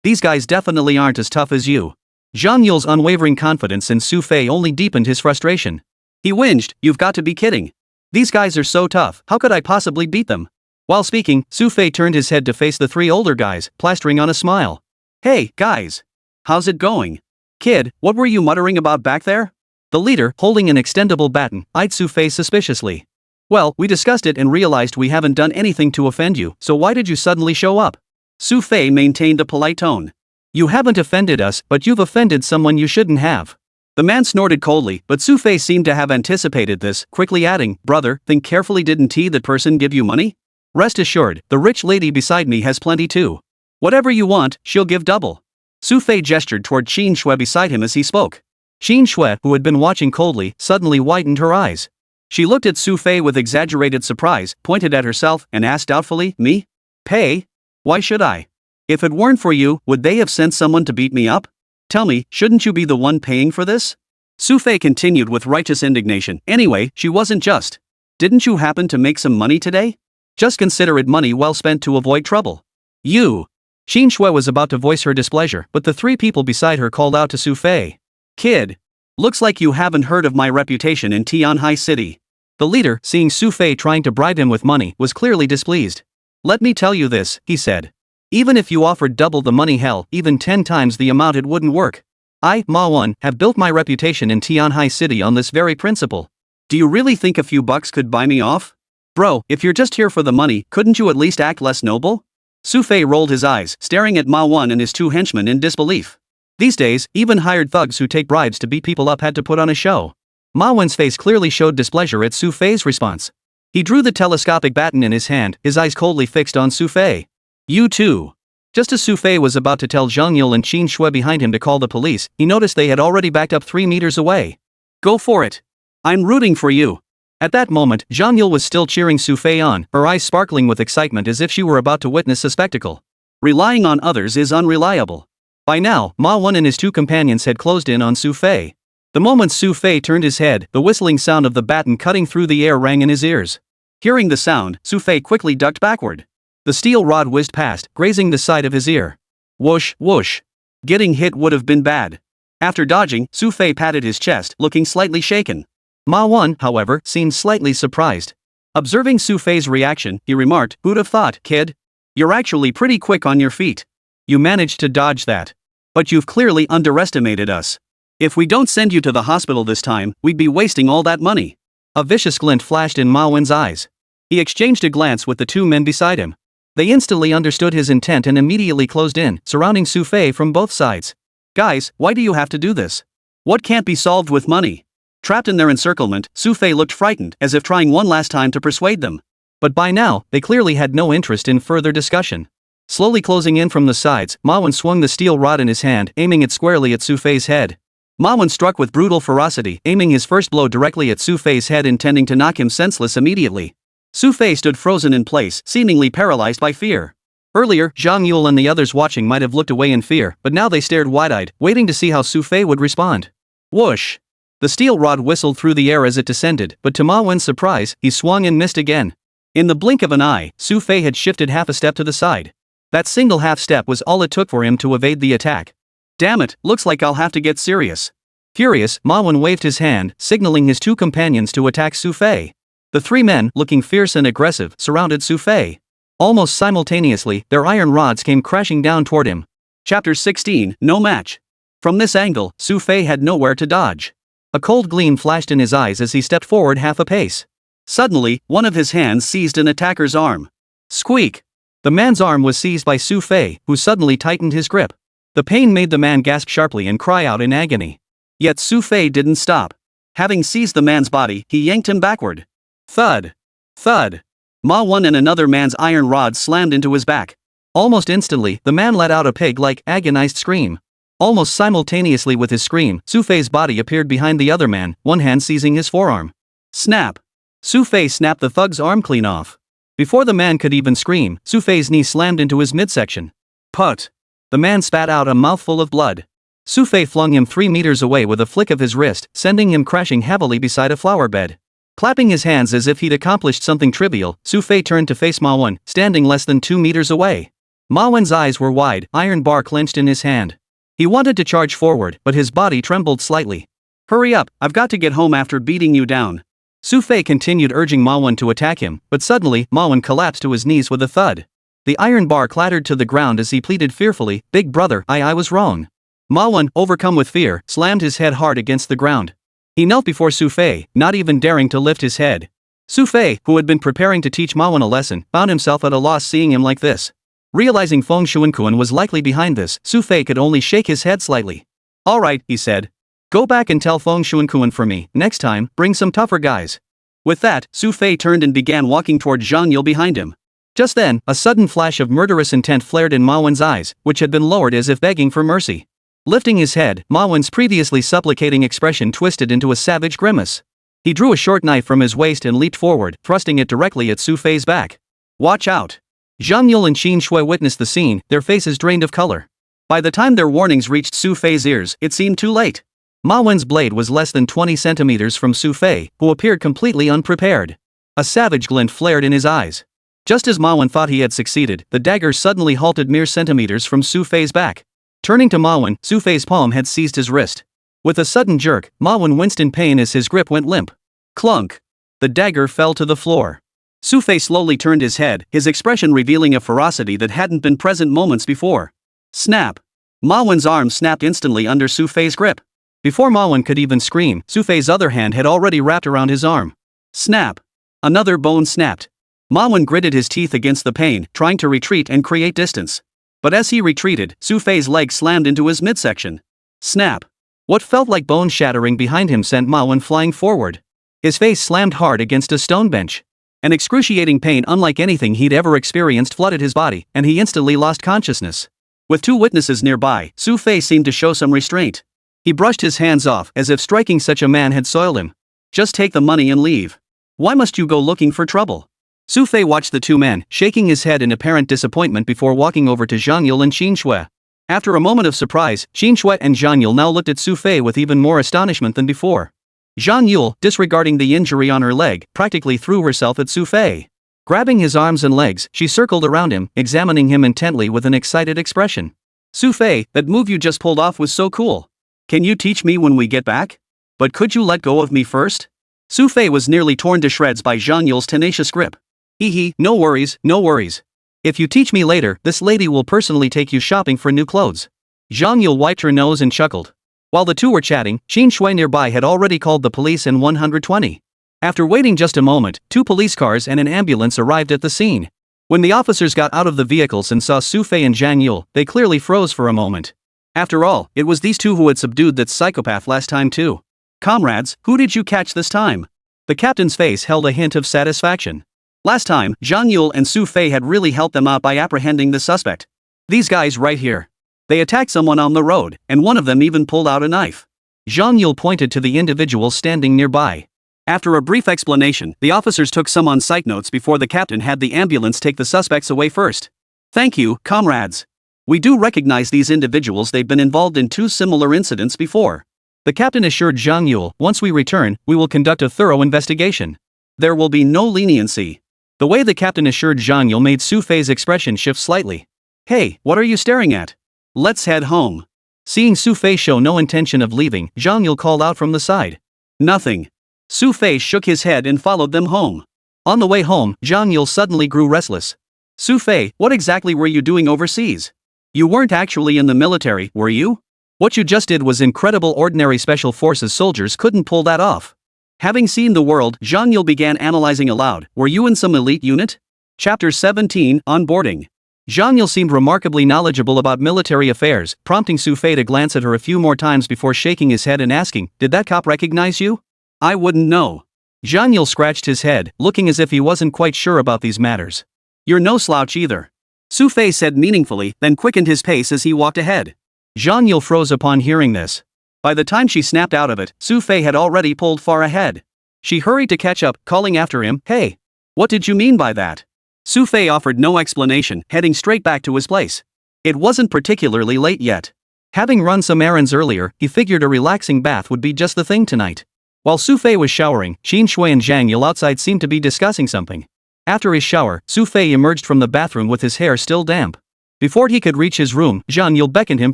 These guys definitely aren't as tough as you." Zhang Yule's unwavering confidence in Xu Fei only deepened his frustration. He whinged, "You've got to be kidding. These guys are so tough, how could I possibly beat them?" While speaking, Xu Fei turned his head to face the three older guys, plastering on a smile. Hey, guys. How's it going? Kid, what were you muttering about back there? The leader, holding an extendable baton, eyed Xu Fei suspiciously. Well, we discussed it and realized we haven't done anything to offend you, so why did you suddenly show up? Xu Fei maintained a polite tone. You haven't offended us, but you've offended someone you shouldn't have. The man snorted coldly, but Xu Fei seemed to have anticipated this, quickly adding, Brother, think carefully, didn't that person give you money? Rest assured, the rich lady beside me has plenty too. Whatever you want, she'll give double. Xu Fei gestured toward Qin Shui beside him as he spoke. Qin Shui, who had been watching coldly, suddenly widened her eyes. She looked at Xu Fei with exaggerated surprise, pointed at herself, and asked doubtfully, Me? Pay? Why should I? If it weren't for you, would they have sent someone to beat me up? Tell me, shouldn't you be the one paying for this? Xu Fei continued with righteous indignation. Anyway, she wasn't just. Didn't you happen to make some money today? Just consider it money well spent to avoid trouble. You. Qin Shui was about to voice her displeasure, but the three people beside her called out to Xu Fei. Kid. Looks like you haven't heard of my reputation in Tianhai City. The leader, seeing Xu Fei trying to bribe him with money, was clearly displeased. Let me tell you this, he said. Even if you offered double the money, hell, even 10 times the amount, it wouldn't work. I, Ma Wan, have built my reputation in Tianhai City on this very principle. Do you really think a few bucks could buy me off? Bro, if you're just here for the money, couldn't you at least act less noble? Xu Fei rolled his eyes, staring at Ma Wan and his two henchmen in disbelief. These days, even hired thugs who take bribes to beat people up had to put on a show. Ma Wan's face clearly showed displeasure at Xu Fei's response. He drew the telescopic baton in his hand, his eyes coldly fixed on Xu Fei. You too. Just as Xu Fei was about to tell Zhang Yule and Qin Shui behind him to call the police, he noticed they had already backed up 3 meters away. Go for it. I'm rooting for you. At that moment, Zhang Yule was still cheering Xu Fei on, her eyes sparkling with excitement as if she were about to witness a spectacle. Relying on others is unreliable. By now, Ma Wan and his two companions had closed in on Xu Fei. The moment Xu Fei turned his head, the whistling sound of the baton cutting through the air rang in his ears. Hearing the sound, Xu Fei quickly ducked backward. The steel rod whizzed past, grazing the side of his ear. Whoosh, whoosh. Getting hit would have been bad. After dodging, Xu Fei patted his chest, looking slightly shaken. Ma Wan, however, seemed slightly surprised. Observing Xu Fei's reaction, he remarked, Who'd have thought, kid? You're actually pretty quick on your feet. You managed to dodge that. But you've clearly underestimated us. If we don't send you to the hospital this time, we'd be wasting all that money. A vicious glint flashed in Ma Wan's eyes. He exchanged a glance with the two men beside him. They instantly understood his intent and immediately closed in, surrounding Xu Fei from both sides. Guys, why do you have to do this? What can't be solved with money? Trapped in their encirclement, Xu Fei looked frightened, as if trying one last time to persuade them. But by now, they clearly had no interest in further discussion. Slowly closing in from the sides, Ma Wan swung the steel rod in his hand, aiming it squarely at Xu Fei's head. Ma Wan struck with brutal ferocity, aiming his first blow directly at Xu Fei's head, intending to knock him senseless immediately. Xu Fei stood frozen in place, seemingly paralyzed by fear. Earlier, Zhang Yule and the others watching might have looked away in fear, but now they stared wide-eyed, waiting to see how Xu Fei would respond. Whoosh! The steel rod whistled through the air as it descended, but to Ma Wan's surprise, he swung and missed again. In the blink of an eye, Xu Fei had shifted half a step to the side. That single half step was all it took for him to evade the attack. Damn it, looks like I'll have to get serious. Furious, Ma Wan waved his hand, signaling his two companions to attack Xu Fei. The three men, looking fierce and aggressive, surrounded Xu Fei. Almost simultaneously, their iron rods came crashing down toward him. Chapter 16, No Match. From this angle, Xu Fei had nowhere to dodge. A cold gleam flashed in his eyes as he stepped forward half a pace. Suddenly, one of his hands seized an attacker's arm. Squeak! The man's arm was seized by Xu Fei, who suddenly tightened his grip. The pain made the man gasp sharply and cry out in agony. Yet Xu Fei didn't stop. Having seized the man's body, he yanked him backward. Thud! Thud! Ma Wan and another man's iron rod slammed into his back. Almost instantly, the man let out a pig-like, agonized scream. Almost simultaneously with his scream, Xu Fei's body appeared behind the other man, one hand seizing his forearm. Snap! Xu Fei snapped the thug's arm clean off. Before the man could even scream, Xu Fei's knee slammed into his midsection. Put! The man spat out a mouthful of blood. Xu Fei flung him 3 meters away with a flick of his wrist, sending him crashing heavily beside a flower bed. Clapping his hands as if he'd accomplished something trivial, Xu Fei turned to face Ma Wan, standing less than 2 meters away. Ma Wan's eyes were wide, iron bar clenched in his hand. He wanted to charge forward, but his body trembled slightly. Hurry up, I've got to get home after beating you down. Xu Fei continued urging Ma Wen to attack him, but suddenly, Ma Wen collapsed to his knees with a thud. The iron bar clattered to the ground as he pleaded fearfully, "Big brother, I was wrong." Ma Wen, overcome with fear, slammed his head hard against the ground. He knelt before Xu Fei, not even daring to lift his head. Xu Fei, who had been preparing to teach Ma Wen a lesson, found himself at a loss seeing him like this. Realizing Feng Xuankuan was likely behind this, Xu Fei could only shake his head slightly. "Alright," he said. "Go back and tell Feng Xuankuan for me, next time, bring some tougher guys." With that, Xu Fei turned and began walking toward Zhang Yule behind him. Just then, a sudden flash of murderous intent flared in Ma Wen's eyes, which had been lowered as if begging for mercy. Lifting his head, Ma Wen's previously supplicating expression twisted into a savage grimace. He drew a short knife from his waist and leaped forward, thrusting it directly at Xu Fei's back. "Watch out!" Zhang Yule and Xin Shui witnessed the scene, their faces drained of color. By the time their warnings reached Xu Fei's ears, it seemed too late. Ma Wen's blade was less than 20 centimeters from Xu Fei, who appeared completely unprepared. A savage glint flared in his eyes. Just as Ma Wen thought he had succeeded, the dagger suddenly halted mere centimeters from Xu Fei's back. Turning to Ma Wen, Xu Fei's palm had seized his wrist. With a sudden jerk, Ma Wen winced in pain as his grip went limp. Clunk! The dagger fell to the floor. Xu Fei slowly turned his head, his expression revealing a ferocity that hadn't been present moments before. Snap! Ma Wen's arm snapped instantly under Xu Fei's grip. Before Ma Wen could even scream, Xu Fei's other hand had already wrapped around his arm. Snap! Another bone snapped. Ma Wen gritted his teeth against the pain, trying to retreat and create distance. But as he retreated, Xu Fei's leg slammed into his midsection. Snap! What felt like bone shattering behind him sent Ma Wen flying forward. His face slammed hard against a stone bench. An excruciating pain unlike anything he'd ever experienced flooded his body, and he instantly lost consciousness. With two witnesses nearby, Xu Fei seemed to show some restraint. He brushed his hands off, as if striking such a man had soiled him. "Just take the money and leave. Why must you go looking for trouble?" Xu Fei watched the two men, shaking his head in apparent disappointment before walking over to Zhang Yule and Xin Shui. After a moment of surprise, Xin Shui and Zhang Yule now looked at Xu Fei with even more astonishment than before. Zhang Yule, disregarding the injury on her leg, practically threw herself at Xu Fei. Grabbing his arms and legs, she circled around him, examining him intently with an excited expression. "Xu Fei, that move you just pulled off was so cool. Can you teach me when we get back? But could you let go of me first?" Xu Fei was nearly torn to shreds by Zhang Yule's tenacious grip. "Hee, no worries, no worries. If you teach me later, this lady will personally take you shopping for new clothes." Zhang Yule wiped her nose and chuckled. While the two were chatting, Xin Shui nearby had already called the police and 120. After waiting just a moment, 2 police cars and an ambulance arrived at the scene. When the officers got out of the vehicles and saw Xu Fei and Zhang Yule, they clearly froze for a moment. After all, it was these two who had subdued that psychopath last time too. "Comrades, who did you catch this time?" The captain's face held a hint of satisfaction. Last time, Zhang Yule and Xu Fei had really helped them out by apprehending the suspect. "These guys right here. They attacked someone on the road, and one of them even pulled out a knife." Zhang Yule pointed to the individual standing nearby. After a brief explanation, the officers took some on-site notes before the captain had the ambulance take the suspects away first. "Thank you, comrades. We do recognize these individuals. They've been involved in 2 similar incidents before." The captain assured Zhang Yule, "Once we return, we will conduct a thorough investigation. There will be no leniency." The way the captain assured Zhang Yule made Xu Fei's expression shift slightly. "Hey, what are you staring at? Let's head home." Seeing Xu Fei show no intention of leaving, Zhang Yule called out from the side. "Nothing." Xu Fei shook his head and followed them home. On the way home, Zhang Yule suddenly grew restless. "Xu Fei, what exactly were you doing overseas? You weren't actually in the military, were you? What you just did was incredible. Ordinary special forces soldiers couldn't pull that off." Having seen the world, Zhang Yule began analyzing aloud. "Were you in some elite unit?" Chapter 17, Onboarding. Zhang Yule seemed remarkably knowledgeable about military affairs, prompting Xu Fei to glance at her a few more times before shaking his head and asking, "Did that cop recognize you?" "I wouldn't know." Zhang Yule scratched his head, looking as if he wasn't quite sure about these matters. "You're no slouch either," Xu Fei said meaningfully, then quickened his pace as he walked ahead. Zhang Yule froze upon hearing this. By the time she snapped out of it, Xu Fei had already pulled far ahead. She hurried to catch up, calling after him, "Hey! What did you mean by that?" Xu Fei offered no explanation, heading straight back to his place. It wasn't particularly late yet. Having run some errands earlier, he figured a relaxing bath would be just the thing tonight. While Xu Fei was showering, Xin Shui and Zhang Yule outside seemed to be discussing something. After his shower, Xu Fei emerged from the bathroom with his hair still damp. Before he could reach his room, Zhang Yule beckoned him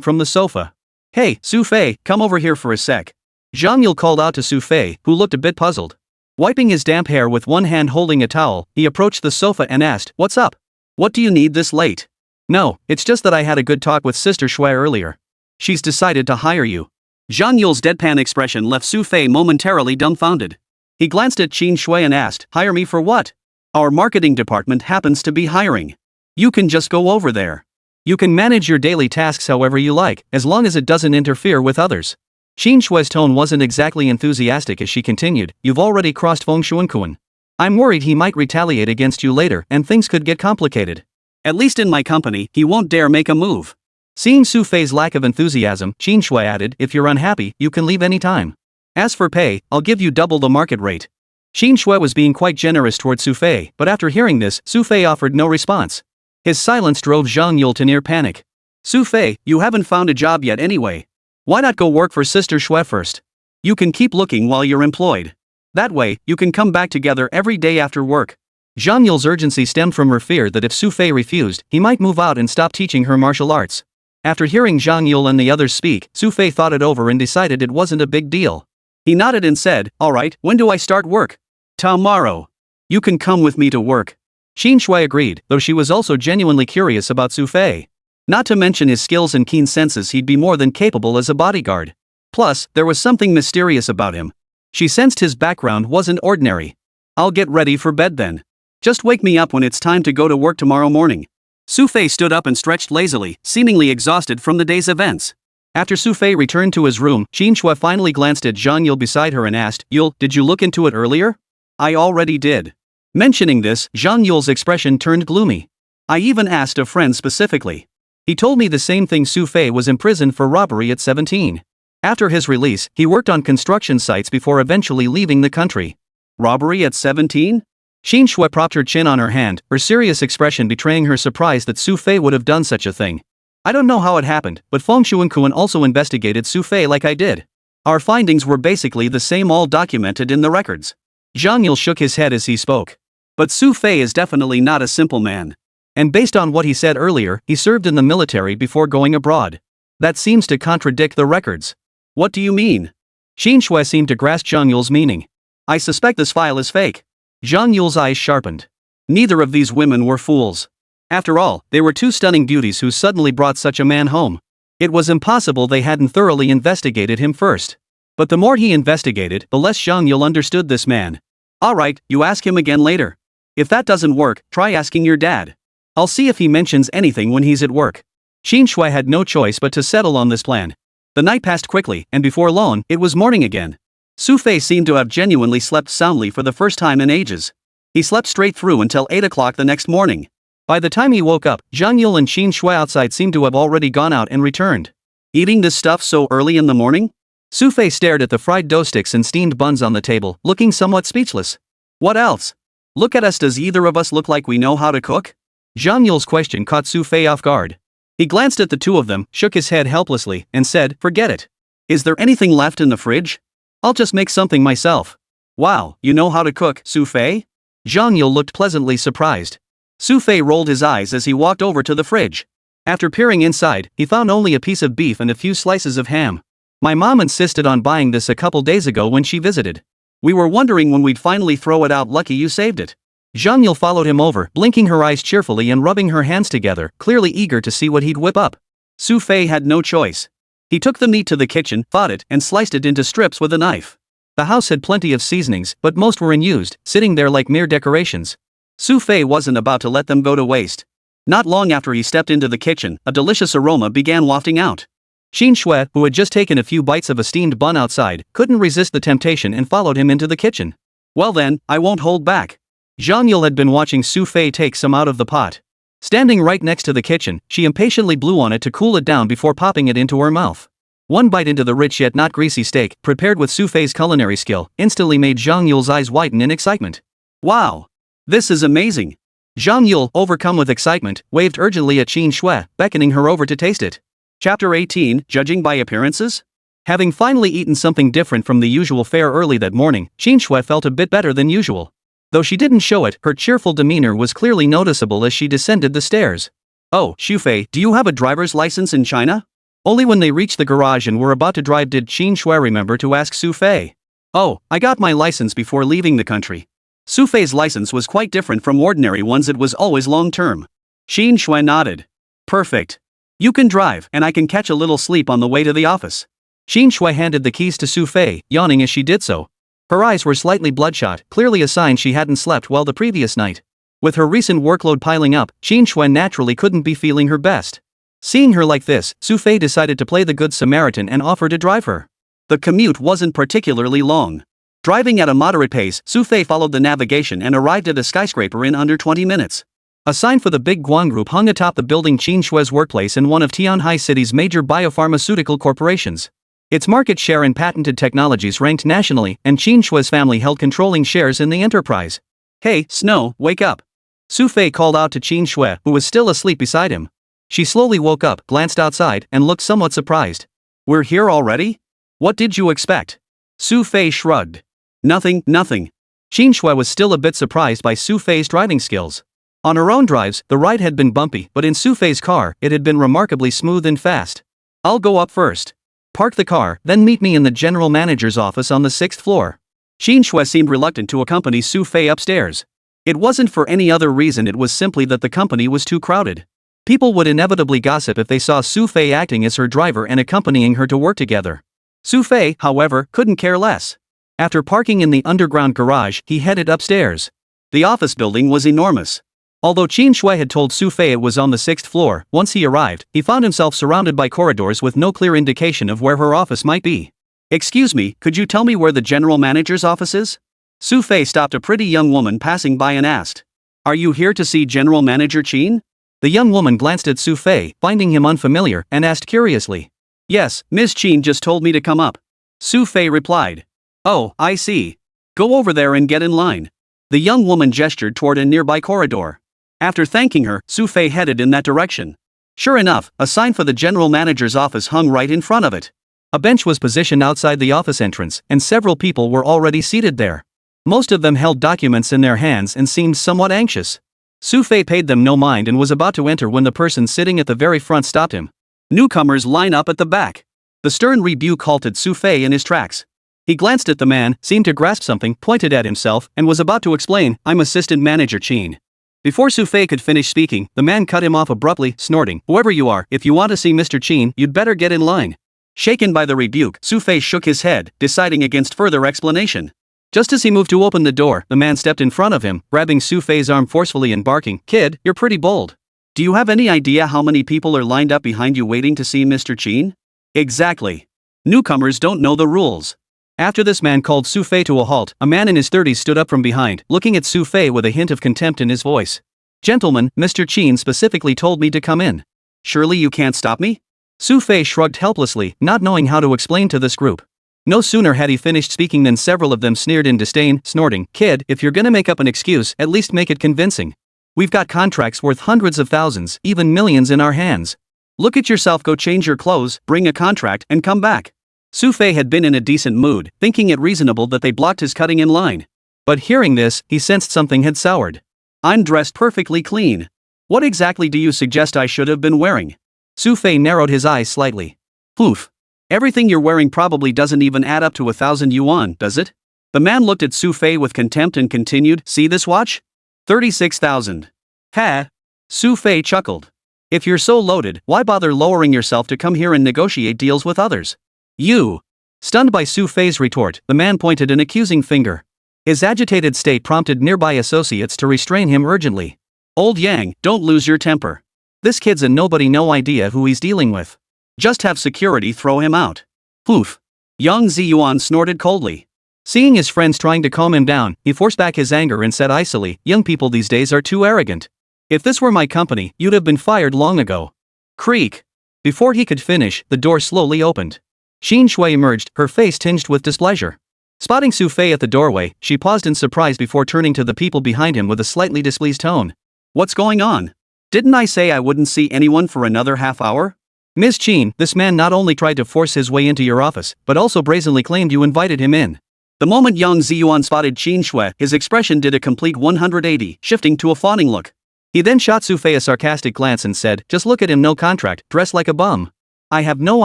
from the sofa. "Hey, Xu Fei, come over here for a sec." Zhang Yule called out to Xu Fei, who looked a bit puzzled. Wiping his damp hair with one hand holding a towel, he approached the sofa and asked, "What's up? What do you need this late?" "No, it's just that I had a good talk with Sister Xu earlier. She's decided to hire you." Zhang Yule's deadpan expression left Xu Fei momentarily dumbfounded. He glanced at Qin Shui and asked, "Hire me for what?" "Our marketing department happens to be hiring. You can just go over there. You can manage your daily tasks however you like, as long as it doesn't interfere with others." Qin Shui's tone wasn't exactly enthusiastic as she continued, "You've already crossed Feng Xuankuan. I'm worried he might retaliate against you later and things could get complicated. At least in my company, he won't dare make a move." Seeing Xu Fei's lack of enthusiasm, Qin Shui added, "If you're unhappy, you can leave any time. As for pay, I'll give you double the market rate." Qin Shui was being quite generous toward Xu Fei, but after hearing this, Xu Fei offered no response. His silence drove Zhang Yule to near panic. "Xu Fei, you haven't found a job yet anyway. Why not go work for Sister Xu first? You can keep looking while you're employed. That way, you can come back together every day after work." Zhang Yule's urgency stemmed from her fear that if Xu Fei refused, he might move out and stop teaching her martial arts. After hearing Zhang Yule and the others speak, Xu Fei thought it over and decided it wasn't a big deal. He nodded and said, "All right, when do I start work?" "Tomorrow. You can come with me to work." Qin Shui agreed, though she was also genuinely curious about Xu Fei. Not to mention his skills and keen senses, he'd be more than capable as a bodyguard. Plus, there was something mysterious about him. She sensed his background wasn't ordinary. "I'll get ready for bed then. Just wake me up when it's time to go to work tomorrow morning." Xu Fei stood up and stretched lazily, seemingly exhausted from the day's events. After Xu Fei returned to his room, Qin Shui finally glanced at Zhang Yule beside her and asked, "Yule, did you look into it earlier?" "I already did." Mentioning this, Zhang Yule's expression turned gloomy. "I even asked a friend specifically. He told me the same thing. Xu Fei was imprisoned for robbery at 17. After his release, he worked on construction sites before eventually leaving the country." "Robbery at 17? Qin Shui propped her chin on her hand, her serious expression betraying her surprise that Xu Fei would have done such a thing. "I don't know how it happened, but Feng Xuankuan also investigated Xu Fei like I did. Our findings were basically the same, all documented in the records." Zhang Yule shook his head as he spoke. "But Xu Fei is definitely not a simple man. And based on what he said earlier, he served in the military before going abroad. That seems to contradict the records." "What do you mean?" Qin Shui seemed to grasp Zhang Yule's meaning. "I suspect this file is fake." Zhang Yule's eyes sharpened. Neither of these women were fools. After all, they were two stunning beauties who suddenly brought such a man home. It was impossible they hadn't thoroughly investigated him first. But the more he investigated, the less Zhang Yule understood this man. "All right, you ask him again later. If that doesn't work, try asking your dad. I'll see if he mentions anything when he's at work." Qin Shui had no choice but to settle on this plan. The night passed quickly, and before long, it was morning again. Xu Fei seemed to have genuinely slept soundly for the first time in ages. He slept straight through until 8 o'clock the next morning. By the time he woke up, Zhang Yule and Qin Shui outside seemed to have already gone out and returned. "Eating this stuff so early in the morning?" Xu Fei stared at the fried dough sticks and steamed buns on the table, looking somewhat speechless. "What else? Look at us, does either of us look like we know how to cook?" Zhang Yule's question caught Xu Fei off guard. He glanced at the two of them, shook his head helplessly, and said, "Forget it. Is there anything left in the fridge? I'll just make something myself." "Wow, you know how to cook, Xu Fei?" Zhang Yule looked pleasantly surprised. Xu Fei rolled his eyes as he walked over to the fridge. After peering inside, he found only a piece of beef and a few slices of ham. "My mom insisted on buying this a couple days ago when she visited. We were wondering when we'd finally throw it out. Lucky you saved it." Zhang Yule followed him over, blinking her eyes cheerfully and rubbing her hands together, clearly eager to see what he'd whip up. Xu Fei had no choice. He took the meat to the kitchen, thawed it, and sliced it into strips with a knife. The house had plenty of seasonings, but most were unused, sitting there like mere decorations. Xu Fei wasn't about to let them go to waste. Not long after he stepped into the kitchen, a delicious aroma began wafting out. Qin Shui, who had just taken a few bites of a steamed bun outside, couldn't resist the temptation and followed him into the kitchen. "Well then, I won't hold back." Zhang Yule had been watching Xu Fei take some out of the pot. Standing right next to the kitchen, she impatiently blew on it to cool it down before popping it into her mouth. One bite into the rich yet not greasy steak, prepared with Xu Fei's culinary skill, instantly made Zhang Yule's eyes widen in excitement. "Wow! This is amazing!" Zhang Yule, overcome with excitement, waved urgently at Qin Shui, beckoning her over to taste it. Chapter 18, Judging by Appearances? Having finally eaten something different from the usual fare early that morning, Qin Shui felt a bit better than usual. Though she didn't show it, her cheerful demeanor was clearly noticeable as she descended the stairs. "Oh, Xu Fei, do you have a driver's license in China?" Only when they reached the garage and were about to drive did Qin Shui remember to ask Xu Fei. Oh, I got my license before leaving the country. Xu Fei's license was quite different from ordinary ones, it was always long-term. Qin Shui nodded. Perfect. You can drive, and I can catch a little sleep on the way to the office. Qin Shui handed the keys to Xu Fei, yawning as she did so. Her eyes were slightly bloodshot, clearly a sign she hadn't slept well the previous night. With her recent workload piling up, Qin Shui naturally couldn't be feeling her best. Seeing her like this, Xu Fei decided to play the good Samaritan and offer to drive her. The commute wasn't particularly long. Driving at a moderate pace, Xu Fei followed the navigation and arrived at a skyscraper in under 20 minutes. A sign for the Big Guan Group hung atop the building Qin Shui's workplace in one of Tianhai City's major biopharmaceutical corporations. Its market share in patented technologies ranked nationally, and Qin Shui's family held controlling shares in the enterprise. Hey, Snow, wake up. Xu Fei called out to Qin Shui, who was still asleep beside him. She slowly woke up, glanced outside, and looked somewhat surprised. We're here already? What did you expect? Xu Fei shrugged. Nothing. Qin Shui was still a bit surprised by Xu Fei's driving skills. On her own drives, the ride had been bumpy, but in Xu Fei's car, it had been remarkably smooth and fast. I'll go up first. Park the car, then meet me in the general manager's office on the 6th floor. Qin Shui seemed reluctant to accompany Xu Fei upstairs. It wasn't for any other reason, it was simply that the company was too crowded. People would inevitably gossip if they saw Xu Fei acting as her driver and accompanying her to work together. Xu Fei, however, couldn't care less. After parking in the underground garage, he headed upstairs. The office building was enormous. Although Qin Shui had told Xu Fei it was on the 6th floor, once he arrived, he found himself surrounded by corridors with no clear indication of where her office might be. Excuse me, could you tell me where the general manager's office is? Xu Fei stopped a pretty young woman passing by and asked. Are you here to see General Manager Qin? The young woman glanced at Xu Fei, finding him unfamiliar, and asked curiously. Yes, Ms. Qin just told me to come up. Xu Fei replied. Oh, I see. Go over there and get in line. The young woman gestured toward a nearby corridor. After thanking her, Xu Fei headed in that direction. Sure enough, a sign for the general manager's office hung right in front of it. A bench was positioned outside the office entrance, and several people were already seated there. Most of them held documents in their hands and seemed somewhat anxious. Xu Fei paid them no mind and was about to enter when the person sitting at the very front stopped him. Newcomers line up at the back. The stern rebuke halted Xu Fei in his tracks. He glanced at the man, seemed to grasp something, pointed at himself, and was about to explain, I'm Assistant Manager Qin. Before Xu Fei could finish speaking, the man cut him off abruptly, snorting, Whoever you are, if you want to see Mr. Qin, you'd better get in line. Shaken by the rebuke, Xu Fei shook his head, deciding against further explanation. Just as he moved to open the door, the man stepped in front of him, grabbing Xu Fei's arm forcefully and barking, Kid, you're pretty bold. Do you have any idea how many people are lined up behind you waiting to see Mr. Qin? Exactly. Newcomers don't know the rules. After this man called Xu Fei to a halt, a man in his 30s stood up from behind, looking at Xu Fei with a hint of contempt in his voice. Gentlemen, Mr. Qin specifically told me to come in. Surely you can't stop me? Xu Fei shrugged helplessly, not knowing how to explain to this group. No sooner had he finished speaking than several of them sneered in disdain, snorting, Kid, if you're gonna make up an excuse, at least make it convincing. We've got contracts worth hundreds of thousands, even millions in our hands. Look at yourself, go change your clothes, bring a contract, and come back. Xu Fei had been in a decent mood, thinking it reasonable that they blocked his cutting in line. But hearing this, he sensed something had soured. I'm dressed perfectly clean. What exactly do you suggest I should have been wearing? Xu Fei narrowed his eyes slightly. Poof. Everything you're wearing probably doesn't even add up to 1,000 yuan, does it? The man looked at Xu Fei with contempt and continued, See this watch? 36,000. Ha! Xu Fei chuckled. If you're so loaded, why bother lowering yourself to come here and negotiate deals with others? You! Stunned by Xu Fei's retort, the man pointed an accusing finger. His agitated state prompted nearby associates to restrain him urgently. Old Yang, don't lose your temper. This kid's a nobody, no idea who he's dealing with. Just have security throw him out. Poof. Yang Ziyuan snorted coldly. Seeing his friends trying to calm him down, he forced back his anger and said icily, Young people these days are too arrogant. If this were my company, you'd have been fired long ago. Creak. Before he could finish, the door slowly opened. Qin Shui emerged, her face tinged with displeasure. Spotting Xu Fei at the doorway, she paused in surprise before turning to the people behind him with a slightly displeased tone. What's going on? Didn't I say I wouldn't see anyone for another half hour? Ms. Qin, this man not only tried to force his way into your office, but also brazenly claimed you invited him in. The moment Yang Ziyuan spotted Qin Shui, his expression did a complete 180, shifting to a fawning look. He then shot Xu Fei a sarcastic glance and said, Just look at him, no contract, dressed like a bum. I have no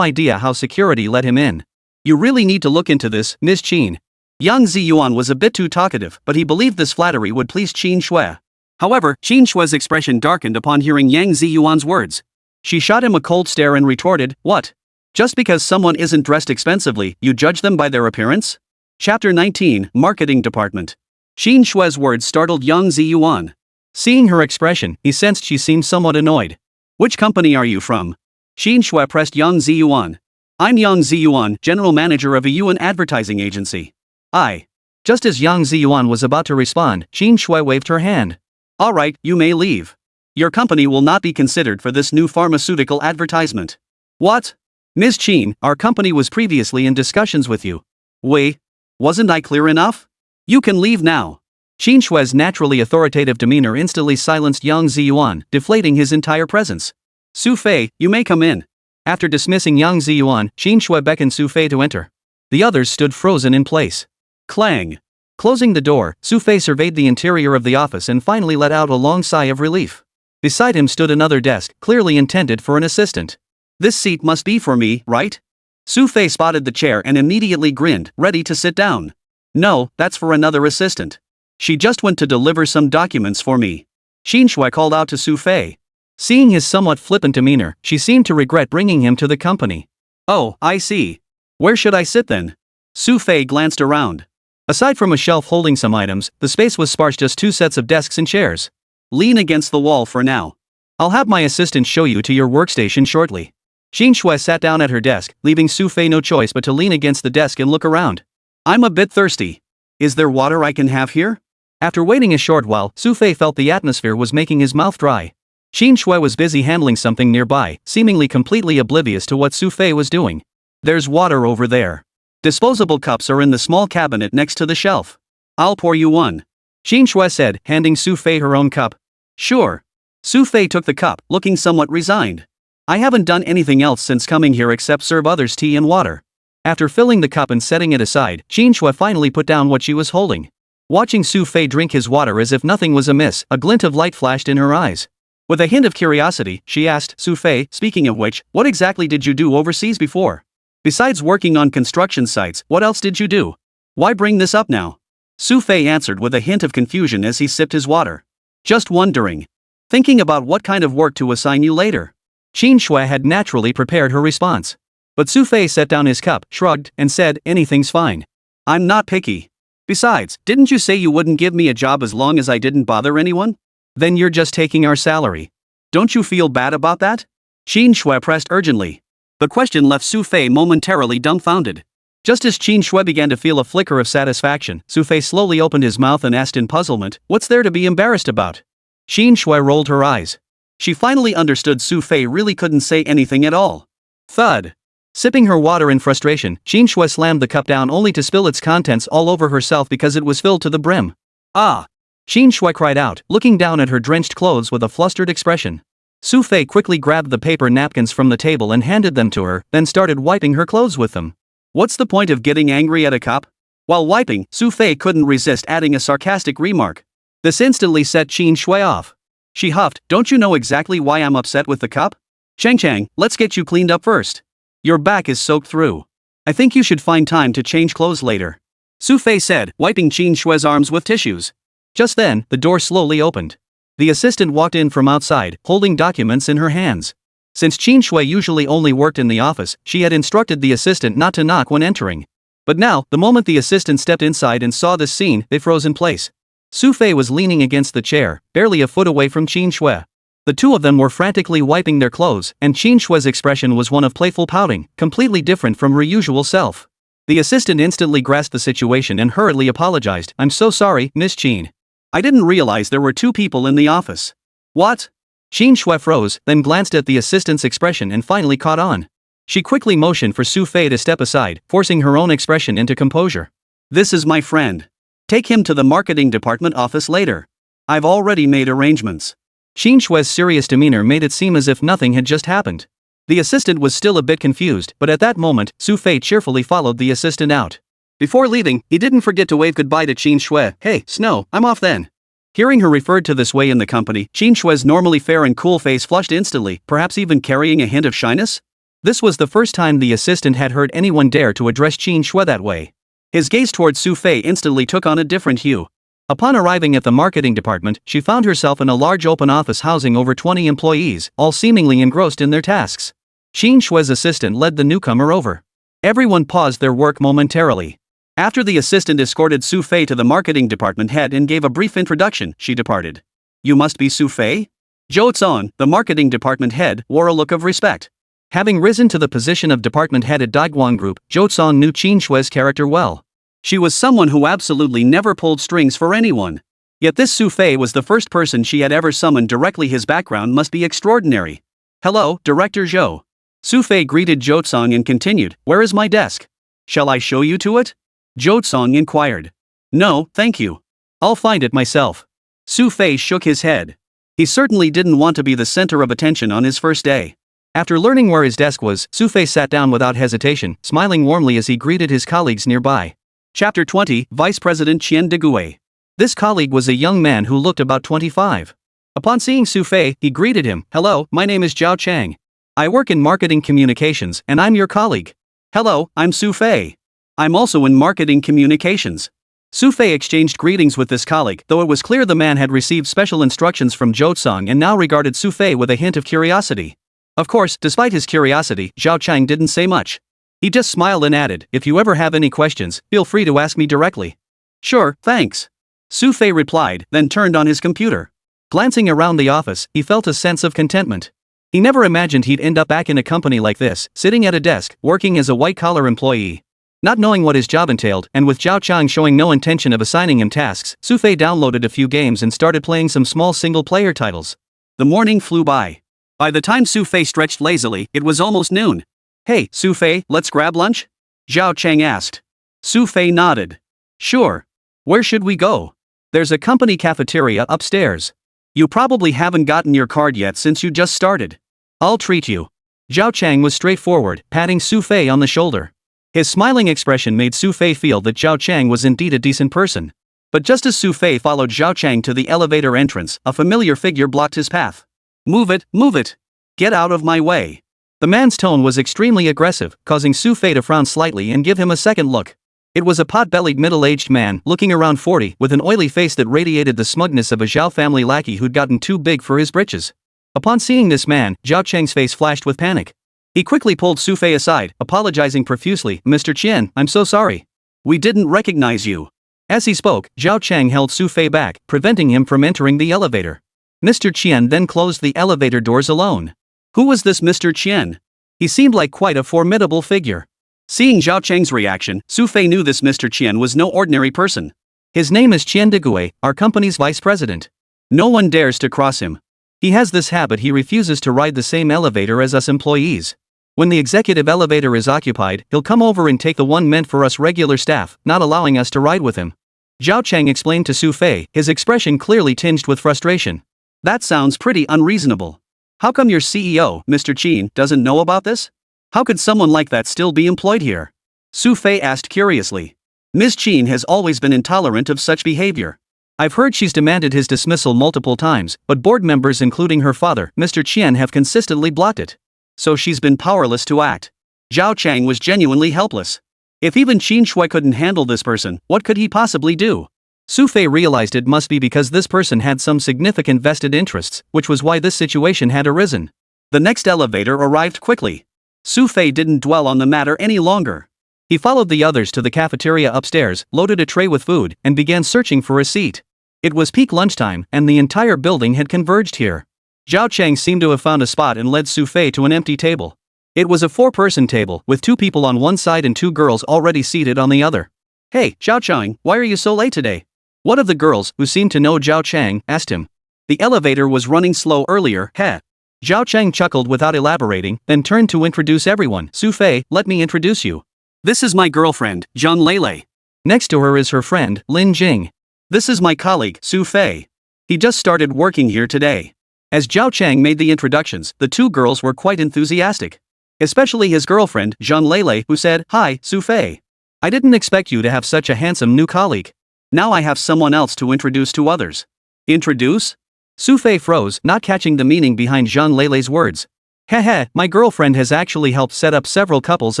idea how security let him in. You really need to look into this, Ms. Qin. Yang Ziyuan was a bit too talkative, but he believed this flattery would please Qin Shui. However, Qin Shui's expression darkened upon hearing Yang Ziyuan's words. She shot him a cold stare and retorted, "What? Just because someone isn't dressed expensively, you judge them by their appearance?" Chapter 19, Marketing Department. Qin Shui's words startled Yang Ziyuan. Seeing her expression, he sensed she seemed somewhat annoyed. "Which company are you from?" Qin Shui pressed Yang Ziyuan. "I'm Yang Ziyuan, general manager of a Yuan advertising agency." "I." Just as Yang Ziyuan was about to respond, Qin Shui waved her hand. "Alright, you may leave. Your company will not be considered for this new pharmaceutical advertisement." "What? Ms. Qin, our company was previously in discussions with you." "Wait. Wasn't I clear enough? You can leave now." Qin Shui's naturally authoritative demeanor instantly silenced Yang Ziyuan, deflating his entire presence. "Xu Fei, you may come in." After dismissing Yang Ziyuan, Qin Shui beckoned Xu Fei to enter. The others stood frozen in place. Clang. Closing the door, Xu Fei surveyed the interior of the office and finally let out a long sigh of relief. Beside him stood another desk, clearly intended for an assistant. "This seat must be for me, right?" Xu Fei spotted the chair and immediately grinned, ready to sit down. "No, that's for another assistant. She just went to deliver some documents for me." Qin Shui called out to Xu Fei. Seeing his somewhat flippant demeanor, she seemed to regret bringing him to the company. "Oh, I see. Where should I sit then?" Xu Fei glanced around. Aside from a shelf holding some items, the space was sparse, just two sets of desks and chairs. "Lean against the wall for now. I'll have my assistant show you to your workstation shortly." Qin Shui sat down at her desk, leaving Xu Fei no choice but to lean against the desk and look around. "I'm a bit thirsty. Is there water I can have here?" After waiting a short while, Xu Fei felt the atmosphere was making his mouth dry. Qin Shui was busy handling something nearby, seemingly completely oblivious to what Xu Fei was doing. "There's water over there. Disposable cups are in the small cabinet next to the shelf. I'll pour you one," Qin Shui said, handing Xu Fei her own cup. "Sure." Xu Fei took the cup, looking somewhat resigned. "I haven't done anything else since coming here except serve others tea and water." After filling the cup and setting it aside, Qin Shui finally put down what she was holding. Watching Xu Fei drink his water as if nothing was amiss, a glint of light flashed in her eyes. With a hint of curiosity, she asked, "Xu Fei, speaking of which, what exactly did you do overseas before? Besides working on construction sites, what else did you do? Why bring this up now?" Xu Fei answered with a hint of confusion as he sipped his water. "Just wondering. Thinking about what kind of work to assign you later." Qin Shui had naturally prepared her response. But Xu Fei set down his cup, shrugged, and said, "Anything's fine. I'm not picky. Besides, didn't you say you wouldn't give me a job as long as I didn't bother anyone? Then you're just taking our salary. Don't you feel bad about that?" Qin Shui pressed urgently. The question left Xu Fei momentarily dumbfounded. Just as Qin Shui began to feel a flicker of satisfaction, Xu Fei slowly opened his mouth and asked in puzzlement, "What's there to be embarrassed about?" Qin Shui rolled her eyes. She finally understood Xu Fei really couldn't say anything at all. Thud. Sipping her water in frustration, Qin Shui slammed the cup down only to spill its contents all over herself because it was filled to the brim. "Ah!" Qin Shui cried out, looking down at her drenched clothes with a flustered expression. Xu Fei quickly grabbed the paper napkins from the table and handed them to her, then started wiping her clothes with them. "What's the point of getting angry at a cup?" While wiping, Xu Fei couldn't resist adding a sarcastic remark. This instantly set Qin Shui off. She huffed, "Don't you know exactly why I'm upset with the cup? Chang, let's get you cleaned up first. Your back is soaked through. I think you should find time to change clothes later," Xu Fei said, wiping Qin Shui's arms with tissues. Just then, the door slowly opened. The assistant walked in from outside, holding documents in her hands. Since Qin Shui usually only worked in the office, she had instructed the assistant not to knock when entering. But now, the moment the assistant stepped inside and saw this scene, they froze in place. Xu Fei was leaning against the chair, barely a foot away from Qin Shui. The two of them were frantically wiping their clothes, and Qin Shui's expression was one of playful pouting, completely different from her usual self. The assistant instantly grasped the situation and hurriedly apologized. "I'm so sorry, Miss Qin. I didn't realize there were two people in the office." "What?" Qin Shui froze, then glanced at the assistant's expression and finally caught on. She quickly motioned for Xu Fei to step aside, forcing her own expression into composure. "This is my friend. Take him to the marketing department office later. I've already made arrangements." Qin Shui's serious demeanor made it seem as if nothing had just happened. The assistant was still a bit confused, but at that moment, Xu Fei cheerfully followed the assistant out. Before leaving, he didn't forget to wave goodbye to Qin Shui. "Hey, Snow, I'm off then." Hearing her referred to this way in the company, Qin Shui's normally fair and cool face flushed instantly, perhaps even carrying a hint of shyness. This was the first time the assistant had heard anyone dare to address Qin Shui that way. His gaze towards Xu Fei instantly took on a different hue. Upon arriving at the marketing department, she found herself in a large open office housing over 20 employees, all seemingly engrossed in their tasks. Qin Shui's assistant led the newcomer over. Everyone paused their work momentarily. After the assistant escorted Xu Fei to the marketing department head and gave a brief introduction, she departed. You must be Xu Fei? Zhou Zong, the marketing department head, wore a look of respect. Having risen to the position of department head at Daiguan Group, Zhou Zong knew Qin Shui's character well. She was someone who absolutely never pulled strings for anyone. Yet this Xu Fei was the first person she had ever summoned directly. His background must be extraordinary. Hello, Director Zhou. Xu Fei greeted Zhou Zong and continued, where is my desk? Shall I show you to it? Zhou Zong inquired. No, thank you. I'll find it myself. Xu Fei shook his head. He certainly didn't want to be the center of attention on his first day. After learning where his desk was, Xu Fei sat down without hesitation, smiling warmly as he greeted his colleagues nearby. Chapter 20, Vice President Qian Degue. This colleague was a young man who looked about 25. Upon seeing Xu Fei, he greeted him, hello, my name is Zhao Chang. I work in marketing communications and I'm your colleague. Hello, I'm Xu Fei. I'm also in marketing communications. Xu Fei exchanged greetings with this colleague, though it was clear the man had received special instructions from Zhou Zong and now regarded Xu Fei with a hint of curiosity. Of course, despite his curiosity, Zhao Chang didn't say much. He just smiled and added, if you ever have any questions, feel free to ask me directly. Sure, thanks. Xu Fei replied, then turned on his computer. Glancing around the office, he felt a sense of contentment. He never imagined he'd end up back in a company like this, sitting at a desk, working as a white-collar employee. Not knowing what his job entailed, and with Zhao Chang showing no intention of assigning him tasks, Xu Fei downloaded a few games and started playing some small single-player titles. The morning flew by. By the time Xu Fei stretched lazily, it was almost noon. Hey, Xu Fei, let's grab lunch? Zhao Chang asked. Xu Fei nodded. Sure. Where should we go? There's a company cafeteria upstairs. You probably haven't gotten your card yet since you just started. I'll treat you. Zhao Chang was straightforward, patting Xu Fei on the shoulder. His smiling expression made Xu Fei feel that Zhao Chang was indeed a decent person. But just as Xu Fei followed Zhao Chang to the elevator entrance, a familiar figure blocked his path. Move it, move it. Get out of my way. The man's tone was extremely aggressive, causing Xu Fei to frown slightly and give him a second look. It was a pot-bellied middle-aged man, looking around 40, with an oily face that radiated the smugness of a Zhao family lackey who'd gotten too big for his britches. Upon seeing this man, Zhao Chang's face flashed with panic. He quickly pulled Xu Fei aside, apologizing profusely, Mr. Qian, I'm so sorry. We didn't recognize you. As he spoke, Zhao Chang held Xu Fei back, preventing him from entering the elevator. Mr. Qian then closed the elevator doors alone. Who was this Mr. Qian? He seemed like quite a formidable figure. Seeing Zhao Chang's reaction, Xu Fei knew this Mr. Qian was no ordinary person. His name is Qian Degue, our company's vice president. No one dares to cross him. He has this habit: he refuses to ride the same elevator as us employees. When the executive elevator is occupied, he'll come over and take the one meant for us regular staff, not allowing us to ride with him. Zhao Chang explained to Xu Fei, his expression clearly tinged with frustration. That sounds pretty unreasonable. How come your CEO, Mr. Qin, doesn't know about this? How could someone like that still be employed here? Xu Fei asked curiously. Ms. Qin has always been intolerant of such behavior. I've heard she's demanded his dismissal multiple times, but board members including her father, Mr. Qian, have consistently blocked it. So she's been powerless to act. Zhao Chang was genuinely helpless. If even Qin Shui couldn't handle this person, what could he possibly do? Xu Fei realized it must be because this person had some significant vested interests, which was why this situation had arisen. The next elevator arrived quickly. Xu Fei didn't dwell on the matter any longer. He followed the others to the cafeteria upstairs, loaded a tray with food, and began searching for a seat. It was peak lunchtime, and the entire building had converged here. Zhao Chang seemed to have found a spot and led Xu Fei to an empty table. It was a 4-person table, with 2 people on one side and 2 girls already seated on the other. Hey, Zhao Chang, why are you so late today? One of the girls, who seemed to know Zhao Chang, asked him. The elevator was running slow earlier, heh. Zhao Chang chuckled without elaborating, then turned to introduce everyone. Xu Fei, let me introduce you. This is my girlfriend, Zhang Lele. Next to her is her friend, Lin Jing. This is my colleague, Xu Fei. He just started working here today. As Zhao Chang made the introductions, the 2 girls were quite enthusiastic. Especially his girlfriend, Zhang Lele, who said, Hi, Xu Fei. I didn't expect you to have such a handsome new colleague. Now I have someone else to introduce to others. Introduce? Xu Fei froze, not catching the meaning behind Zhang Lele's words. Heh, my girlfriend has actually helped set up several couples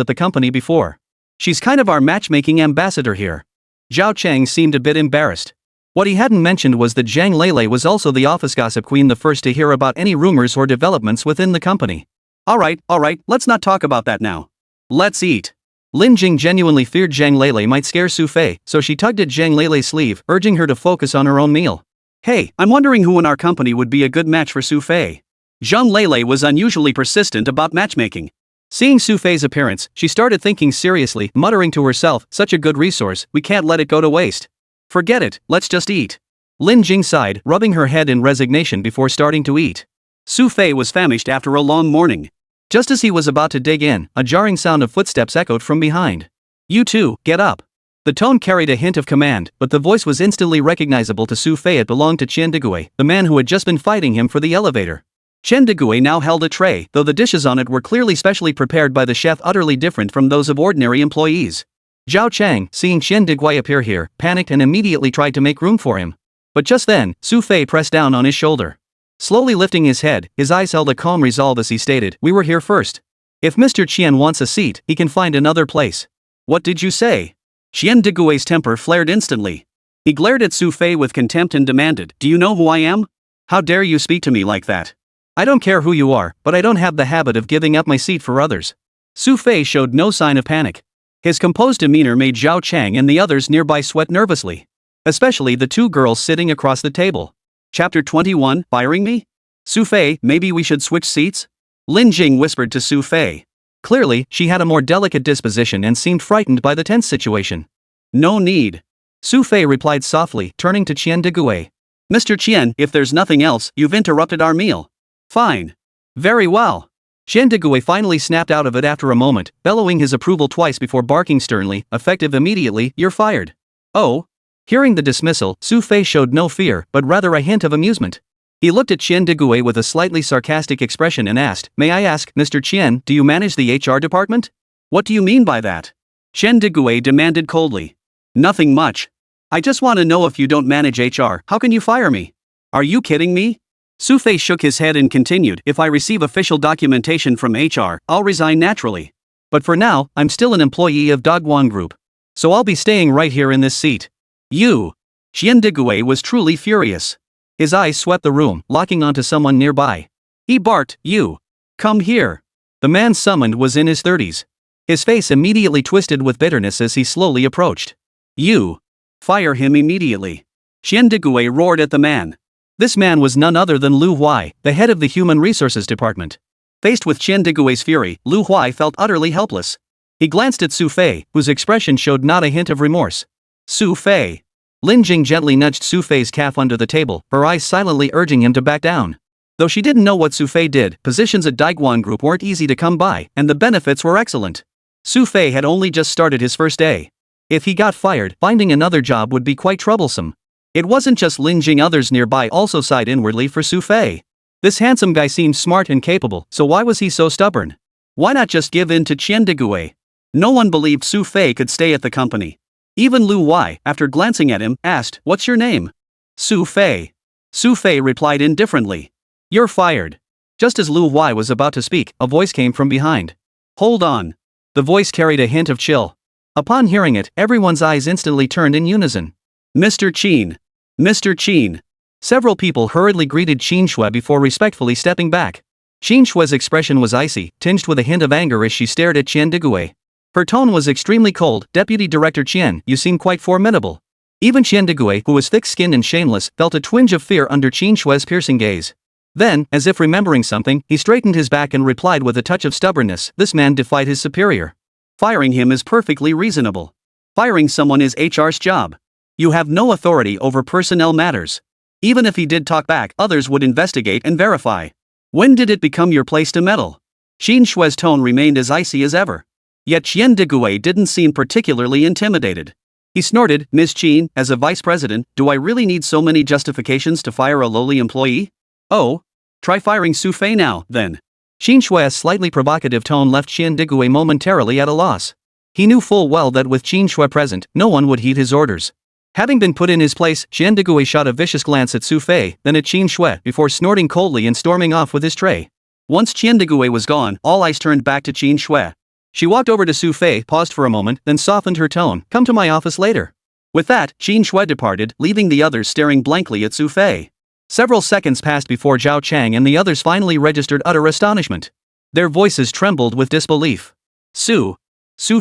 at the company before. She's kind of our matchmaking ambassador here. Zhao Cheng seemed a bit embarrassed. What he hadn't mentioned was that Zhang Lele was also the office gossip queen, the first to hear about any rumors or developments within the company. Alright, let's not talk about that now. Let's eat. Lin Jing genuinely feared Zhang Lele might scare Xu Fei, so she tugged at Zhang Lele's sleeve, urging her to focus on her own meal. Hey, I'm wondering who in our company would be a good match for Xu Fei. Zhang Lele was unusually persistent about matchmaking. Seeing Xu Fei's appearance, she started thinking seriously, muttering to herself, such a good resource, we can't let it go to waste. Forget it, let's just eat. Lin Jing sighed, rubbing her head in resignation before starting to eat. Xu Fei was famished after a long morning. Just as he was about to dig in, a jarring sound of footsteps echoed from behind. You two, get up. The tone carried a hint of command, but the voice was instantly recognizable to Xu Fei. It belonged to Qian Degue, the man who had just been fighting him for the elevator. Qian Degue now held a tray, though the dishes on it were clearly specially prepared by the chef, utterly different from those of ordinary employees. Zhao Cheng, seeing Qian Degue appear here, panicked and immediately tried to make room for him. But just then, Xu Fei pressed down on his shoulder. Slowly lifting his head, his eyes held a calm resolve as he stated, we were here first. If Mr. Qian wants a seat, he can find another place. What did you say? Qian Degue's temper flared instantly. He glared at Xu Fei with contempt and demanded, do you know who I am? How dare you speak to me like that? I don't care who you are, but I don't have the habit of giving up my seat for others. Xu Fei showed no sign of panic. His composed demeanor made Zhao Cheng and the others nearby sweat nervously. Especially the two girls sitting across the table. Chapter 21, Firing Me? Xu Fei, maybe we should switch seats? Lin Jing whispered to Xu Fei. Clearly, she had a more delicate disposition and seemed frightened by the tense situation. No need. Xu Fei replied softly, turning to Qian Degue. Mr. Qian, if there's nothing else, you've interrupted our meal. Fine. Very well. Qian Degue finally snapped out of it after a moment, bellowing his approval twice before barking sternly, effective immediately, you're fired. Oh? Hearing the dismissal, Xu Fei showed no fear, but rather a hint of amusement. He looked at Qian Degue with a slightly sarcastic expression and asked, may I ask, Mr. Qian, do you manage the HR department? What do you mean by that? Qian Degue demanded coldly. Nothing much. I just want to know, if you don't manage HR, how can you fire me? Are you kidding me? Xu Fei shook his head and continued, if I receive official documentation from HR, I'll resign naturally. But for now, I'm still an employee of Dogwon Group. So I'll be staying right here in this seat. You! Qian Degue was truly furious. His eyes swept the room, locking onto someone nearby. He barked, you! Come here! The man summoned was in his 30s. His face immediately twisted with bitterness as he slowly approached. You! Fire him immediately! Qian Degue roared at the man. This man was none other than Lu Huai, the head of the Human Resources Department. Faced with Qian Degue's fury, Lu Huai felt utterly helpless. He glanced at Xu Fei, whose expression showed not a hint of remorse. Xu Fei. Lin Jing gently nudged Xu Fei's calf under the table, her eyes silently urging him to back down. Though she didn't know what Xu Fei did, positions at Daiguan Group weren't easy to come by, and the benefits were excellent. Xu Fei had only just started his first day. If he got fired, finding another job would be quite troublesome. It wasn't just Lin Jing, others nearby also sighed inwardly for Xu Fei. This handsome guy seemed smart and capable, so why was he so stubborn? Why not just give in to Qian Degue? No one believed Xu Fei could stay at the company. Even Lu Huai, after glancing at him, asked, what's your name? Xu Fei. Xu Fei replied indifferently. You're fired. Just as Lu Huai was about to speak, a voice came from behind. Hold on. The voice carried a hint of chill. Upon hearing it, everyone's eyes instantly turned in unison. Mr. Qin. Mr. Qin. Several people hurriedly greeted Qin Shui before respectfully stepping back. Qin Shui's expression was icy, tinged with a hint of anger as she stared at Qian Degue. Her tone was extremely cold. Deputy Director Qian, you seem quite formidable. Even Qian Degue, who was thick-skinned and shameless, felt a twinge of fear under Qin Shui's piercing gaze. Then, as if remembering something, he straightened his back and replied with a touch of stubbornness, this man defied his superior. Firing him is perfectly reasonable. Firing someone is HR's job. You have no authority over personnel matters. Even if he did talk back, others would investigate and verify. When did it become your place to meddle? Qin Shui's tone remained as icy as ever. Yet Qian Degue didn't seem particularly intimidated. He snorted, Ms. Qin, as a vice president, do I really need so many justifications to fire a lowly employee? Oh? Try firing Xu Fei now, then. Qin Shui's slightly provocative tone left Qian Degue momentarily at a loss. He knew full well that with Qin Shui present, no one would heed his orders. Having been put in his place, Qian Degue shot a vicious glance at Xu Fei, then at Qin Shui, before snorting coldly and storming off with his tray. Once Qian Degue was gone, all eyes turned back to Qin Shui. She walked over to Xu Fei, paused for a moment, then softened her tone. Come to my office later. With that, Qin Shui departed, leaving the others staring blankly at Xu Fei. Several seconds passed before Zhao Chang and the others finally registered utter astonishment. Their voices trembled with disbelief. Xu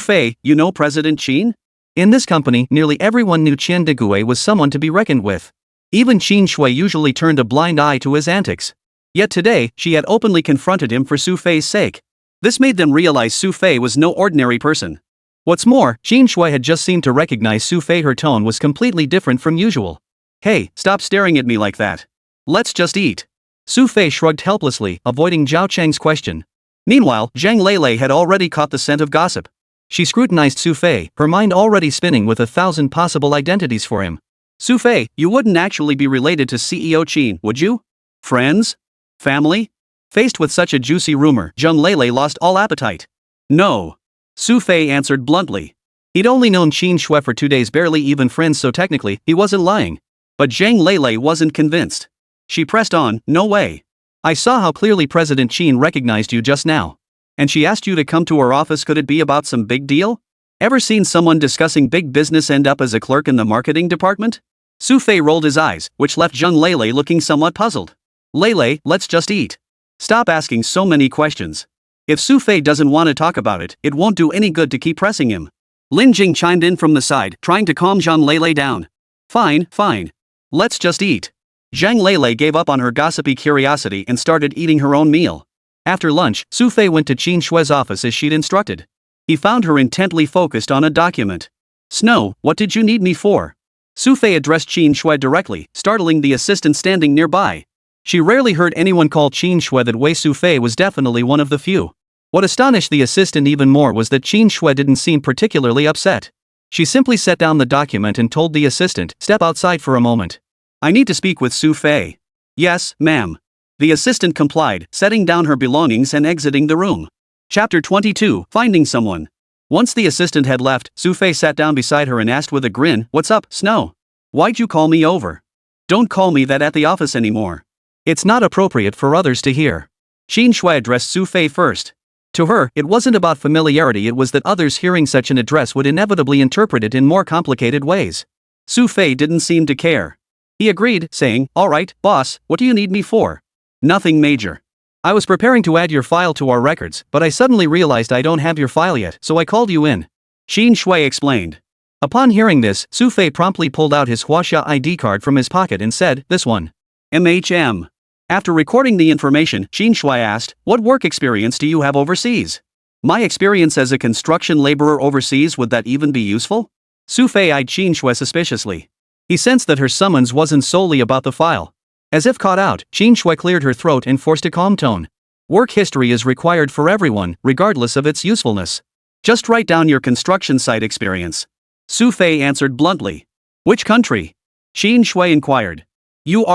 Fei, you know President Qin? In this company, nearly everyone knew Qian Degue was someone to be reckoned with. Even Qin Shui usually turned a blind eye to his antics. Yet today, she had openly confronted him for Xu Fei's sake. This made them realize Xu Fei was no ordinary person. What's more, Qin Shui had just seemed to recognize Xu Fei. Her tone was completely different from usual. Hey, stop staring at me like that. Let's just eat. Xu Fei shrugged helplessly, avoiding Zhao Chang's question. Meanwhile, Zhang Lele had already caught the scent of gossip. She scrutinized Xu Fei, her mind already spinning with 1,000 possible identities for him. Xu Fei, you wouldn't actually be related to CEO Qin, would you? Friends? Family? Faced with such a juicy rumor, Zhang Lele lost all appetite. No. Xu Fei answered bluntly. He'd only known Qin Shui for 2 days, barely even friends, so technically, he wasn't lying. But Zhang Lele wasn't convinced. She pressed on, no way. I saw how clearly President Qin recognized you just now. And she asked you to come to her office. Could it be about some big deal? Ever seen someone discussing big business end up as a clerk in the marketing department? Xu Fei rolled his eyes, which left Zhang Lele looking somewhat puzzled. Lele, let's just eat. Stop asking so many questions. If Xu Fei doesn't want to talk about it, it won't do any good to keep pressing him. Lin Jing chimed in from the side, trying to calm Zhang Lele down. Fine. Let's just eat. Zhang Lele gave up on her gossipy curiosity and started eating her own meal. After lunch, Xu Fei went to Qin Shui's office as she'd instructed. He found her intently focused on a document. Snow, what did you need me for? Xu Fei addressed Qin Shui directly, startling the assistant standing nearby. She rarely heard anyone call Qin Shui that way. Xu Fei was definitely one of the few. What astonished the assistant even more was that Qin Shui didn't seem particularly upset. She simply set down the document and told the assistant, step outside for a moment. I need to speak with Xu Fei. Yes, ma'am. The assistant complied, setting down her belongings and exiting the room. Chapter 22, Finding Someone. Once the assistant had left, Xu Fei sat down beside her and asked with a grin, what's up, Snow? Why'd you call me over? Don't call me that at the office anymore. It's not appropriate for others to hear. Qin Shui addressed Xu Fei first. To her, it wasn't about familiarity, it was that others hearing such an address would inevitably interpret it in more complicated ways. Xu Fei didn't seem to care. He agreed, saying, all right, boss, what do you need me for? Nothing major. I was preparing to add your file to our records, but I suddenly realized I don't have your file yet, so I called you in. Qin Shui explained. Upon hearing this, Xu Fei promptly pulled out his Huaxia ID card from his pocket and said, this one. MHM. After recording the information, Qin Shui asked, what work experience do you have overseas? My experience as a construction laborer overseas, would that even be useful? Xu Fei eyed Qin Shui suspiciously. He sensed that her summons wasn't solely about the file. As if caught out, Qin Shui cleared her throat and forced a calm tone. Work history is required for everyone, regardless of its usefulness. Just write down your construction site experience. Xu Fei answered bluntly. Which country? Qin Shui inquired. You.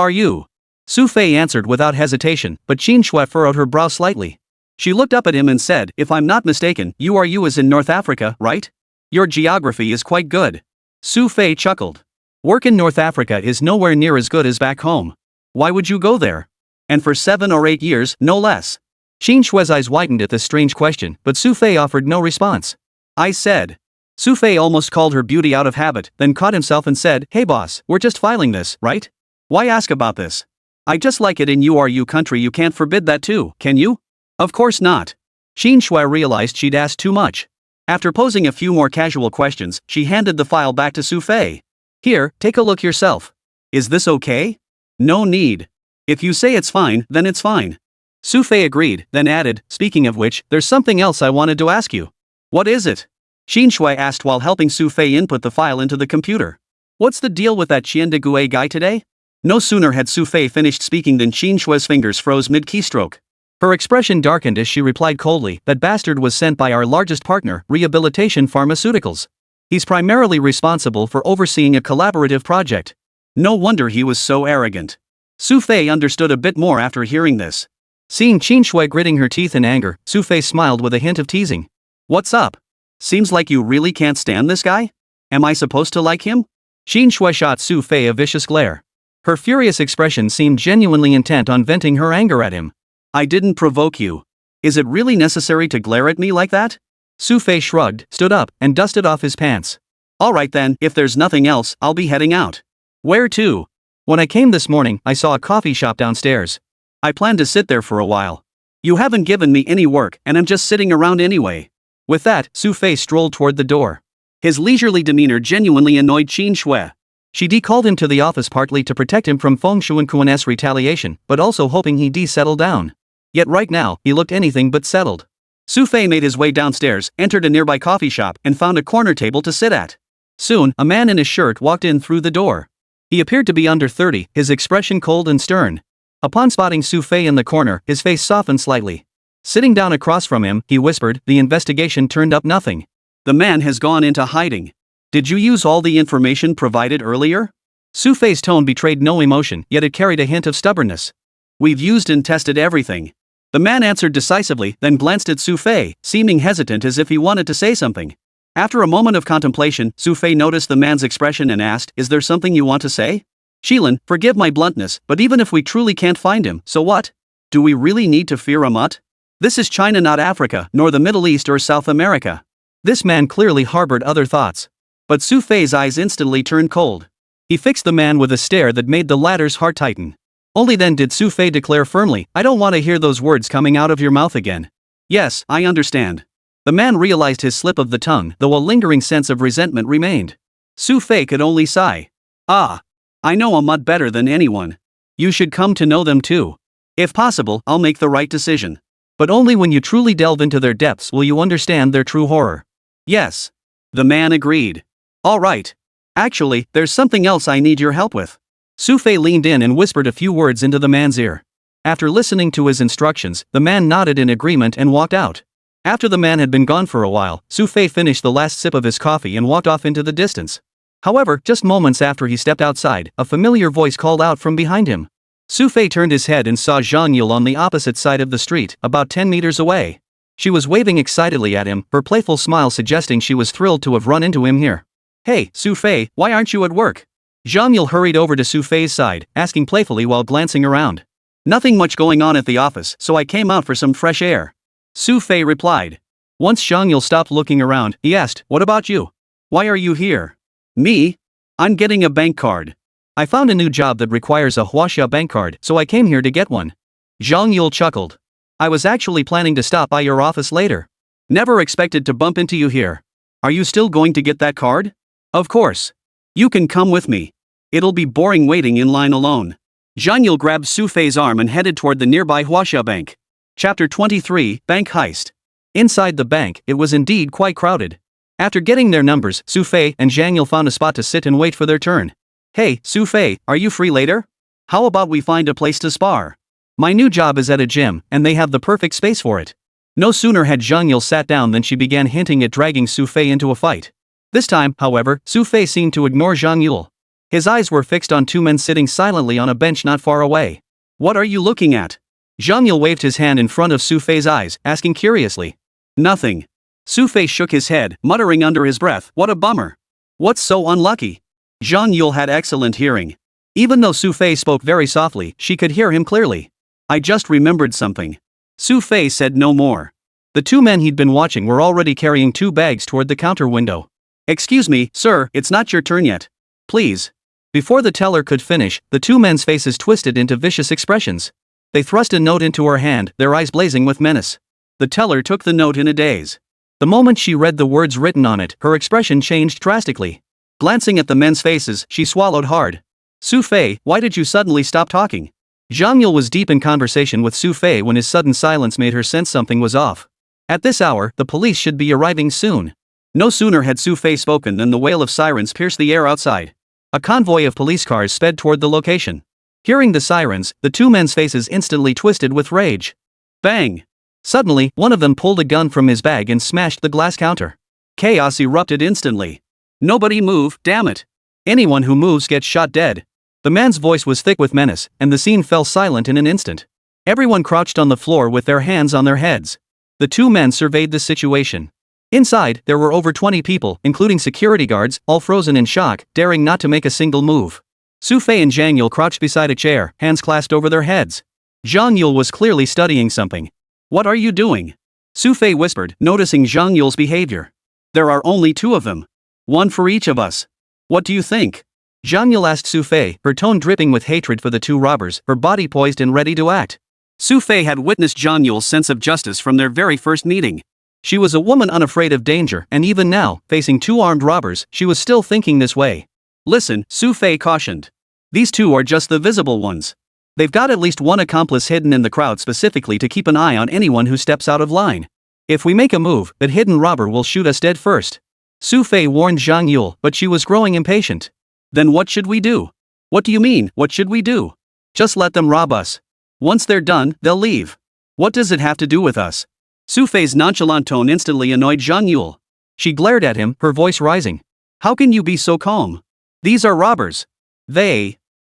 Xu Fei answered without hesitation, but Qin Shui furrowed her brow slightly. She looked up at him and said, if I'm not mistaken, you is in North Africa, right? Your geography is quite good. Xu Fei chuckled. Work in North Africa is nowhere near as good as back home. Why would you go there? And for 7 or 8 years, no less. Qin Shui's eyes widened at this strange question, but Xu Fei offered no response. I said. Xu Fei almost called her beauty out of habit, then caught himself and said, hey boss, we're just filing this, right? Why ask about this? I just like it in your country. You can't forbid that too, can you? Of course not. Qin Shui realized she'd asked too much. After posing a few more casual questions, she handed the file back to Xu Fei. Here, take a look yourself. Is this okay? No need. If you say it's fine, then it's fine. Xu Fei agreed, then added, speaking of which, there's something else I wanted to ask you. What is it? Qin Shui asked while helping Xu Fei input the file into the computer. What's the deal with that Qian Degue guy today? No sooner had Xu Fei finished speaking than Qin Shui's fingers froze mid-keystroke. Her expression darkened as she replied coldly, that bastard was sent by our largest partner, Rehabilitation Pharmaceuticals. He's primarily responsible for overseeing a collaborative project. No wonder he was so arrogant. Xu Fei understood a bit more after hearing this. Seeing Qin Shui gritting her teeth in anger, Xu Fei smiled with a hint of teasing. What's up? Seems like you really can't stand this guy? Am I supposed to like him? Qin Shui shot Xu Fei a vicious glare. Her furious expression seemed genuinely intent on venting her anger at him. I didn't provoke you. Is it really necessary to glare at me like that? Xu Fei shrugged, stood up, and dusted off his pants. Alright then, if there's nothing else, I'll be heading out. Where to? When I came this morning, I saw a coffee shop downstairs. I plan to sit there for a while. You haven't given me any work, and I'm just sitting around anyway. With that, Xu Fei strolled toward the door. His leisurely demeanor genuinely annoyed Qin Shui. She decalled him to the office partly to protect him from Feng Shuanquan's retaliation, but also hoping he'd settle down. Yet right now, he looked anything but settled. Xu Fei made his way downstairs, entered a nearby coffee shop, and found a corner table to sit at. Soon, a man in a shirt walked in through the door. He appeared to be under 30, his expression cold and stern. Upon spotting Xu Fei in the corner, his face softened slightly. Sitting down across from him, he whispered, "The investigation turned up nothing. The man has gone into hiding. Did you use all the information provided earlier?" Xu Fei's tone betrayed no emotion, yet it carried a hint of stubbornness. "We've used and tested everything." The man answered decisively, then glanced at Xu Fei, seeming hesitant as if he wanted to say something. After a moment of contemplation, Xu Fei noticed the man's expression and asked, "Is there something you want to say?" "Shilin, forgive my bluntness, but even if we truly can't find him, so what? Do we really need to fear a mutt? This is China, not Africa, nor the Middle East or South America." This man clearly harbored other thoughts. But Xu Fei's eyes instantly turned cold. He fixed the man with a stare that made the latter's heart tighten. Only then did Xu Fei declare firmly, "I don't want to hear those words coming out of your mouth again." "Yes, I understand." The man realized his slip of the tongue, though a lingering sense of resentment remained. Xu Fei could only sigh. "Ah. I know a mutt better than anyone. You should come to know them too. If possible, I'll make the right decision. But only when you truly delve into their depths will you understand their true horror." "Yes." The man agreed. "All right. Actually, there's something else I need your help with." Xu Fei leaned in and whispered a few words into the man's ear. After listening to his instructions, the man nodded in agreement and walked out. After the man had been gone for a while, Xu Fei finished the last sip of his coffee and walked off into the distance. However, just moments after he stepped outside, a familiar voice called out from behind him. Xu Fei turned his head and saw Zhang Yule on the opposite side of the street, about 10 meters away. She was waving excitedly at him, her playful smile suggesting she was thrilled to have run into him here. "Hey, Xu Fei, why aren't you at work?" Zhang Yule hurried over to Xu Fei's side, asking playfully while glancing around. "Nothing much going on at the office, so I came out for some fresh air," Xu Fei replied. Once Zhang Yule stopped looking around, he asked, "What about you? Why are you here?" "Me? I'm getting a bank card. I found a new job that requires a Huaxia bank card, so I came here to get one." Zhang Yule chuckled. "I was actually planning to stop by your office later. Never expected to bump into you here. Are you still going to get that card?" "Of course. You can come with me. It'll be boring waiting in line alone." Zhang Yule grabbed Xu Fei's arm and headed toward the nearby Huaxia bank. Chapter 23, Bank Heist. Inside the bank, it was indeed quite crowded. After getting their numbers, Xu Fei and Zhang Yule found a spot to sit and wait for their turn. "Hey, Xu Fei, are you free later? How about we find a place to spar? My new job is at a gym, and they have the perfect space for it." No sooner had Zhang Yule sat down than she began hinting at dragging Xu Fei into a fight. This time, however, Xu Fei seemed to ignore Zhang Yule. His eyes were fixed on two men sitting silently on a bench not far away. "What are you looking at?" Zhang Yule waved his hand in front of Xu Fei's eyes, asking curiously. "Nothing." Xu Fei shook his head, muttering under his breath, "What a bummer. What's so unlucky?" Zhang Yule had excellent hearing. Even though Xu Fei spoke very softly, she could hear him clearly. "I just remembered something." Xu Fei said no more. The two men he'd been watching were already carrying 2 bags toward the counter window. "Excuse me, sir, it's not your turn yet. Please." Before the teller could finish, the two men's faces twisted into vicious expressions. They thrust a note into her hand, their eyes blazing with menace. The teller took the note in a daze. The moment she read the words written on it, her expression changed drastically. Glancing at the men's faces, she swallowed hard. "Xu Fei, why did you suddenly stop talking?" Zhang Yule was deep in conversation with Xu Fei when his sudden silence made her sense something was off. At this hour, the police should be arriving soon. No sooner had Xu Fei spoken than the wail of sirens pierced the air outside. A convoy of police cars sped toward the location. Hearing the sirens, the two men's faces instantly twisted with rage. Bang! Suddenly, one of them pulled a gun from his bag and smashed the glass counter. Chaos erupted instantly. "Nobody move, damn it! Anyone who moves gets shot dead." The man's voice was thick with menace, and the scene fell silent in an instant. Everyone crouched on the floor with their hands on their heads. The two men surveyed the situation. Inside, there were over 20 people, including security guards, all frozen in shock, daring not to make a single move. Xu Fei and Zhang Yule crouched beside a chair, hands clasped over their heads. Zhang Yule was clearly studying something. "What are you doing?" Xu Fei whispered, noticing Zhang Yule's behavior. There are only 2 of them. One for each of us. What do you think? Zhang Yule asked Xu Fei, her tone dripping with hatred for the 2 robbers, her body poised and ready to act. Xu Fei had witnessed Zhang Yule's sense of justice from their very first meeting. She was a woman unafraid of danger, and even now, facing 2 armed robbers, she was still thinking this way. Listen, Xu Fei cautioned. These 2 are just the visible ones. They've got at least one accomplice hidden in the crowd specifically to keep an eye on anyone who steps out of line. If we make a move, that hidden robber will shoot us dead first. Xu Fei warned Zhang Yule, but she was growing impatient. Then what should we do? What do you mean, what should we do? Just let them rob us. Once they're done, they'll leave. What does it have to do with us? Xu Fei's nonchalant tone instantly annoyed Zhang Yule. She glared at him, her voice rising. How can you be so calm? These are robbers.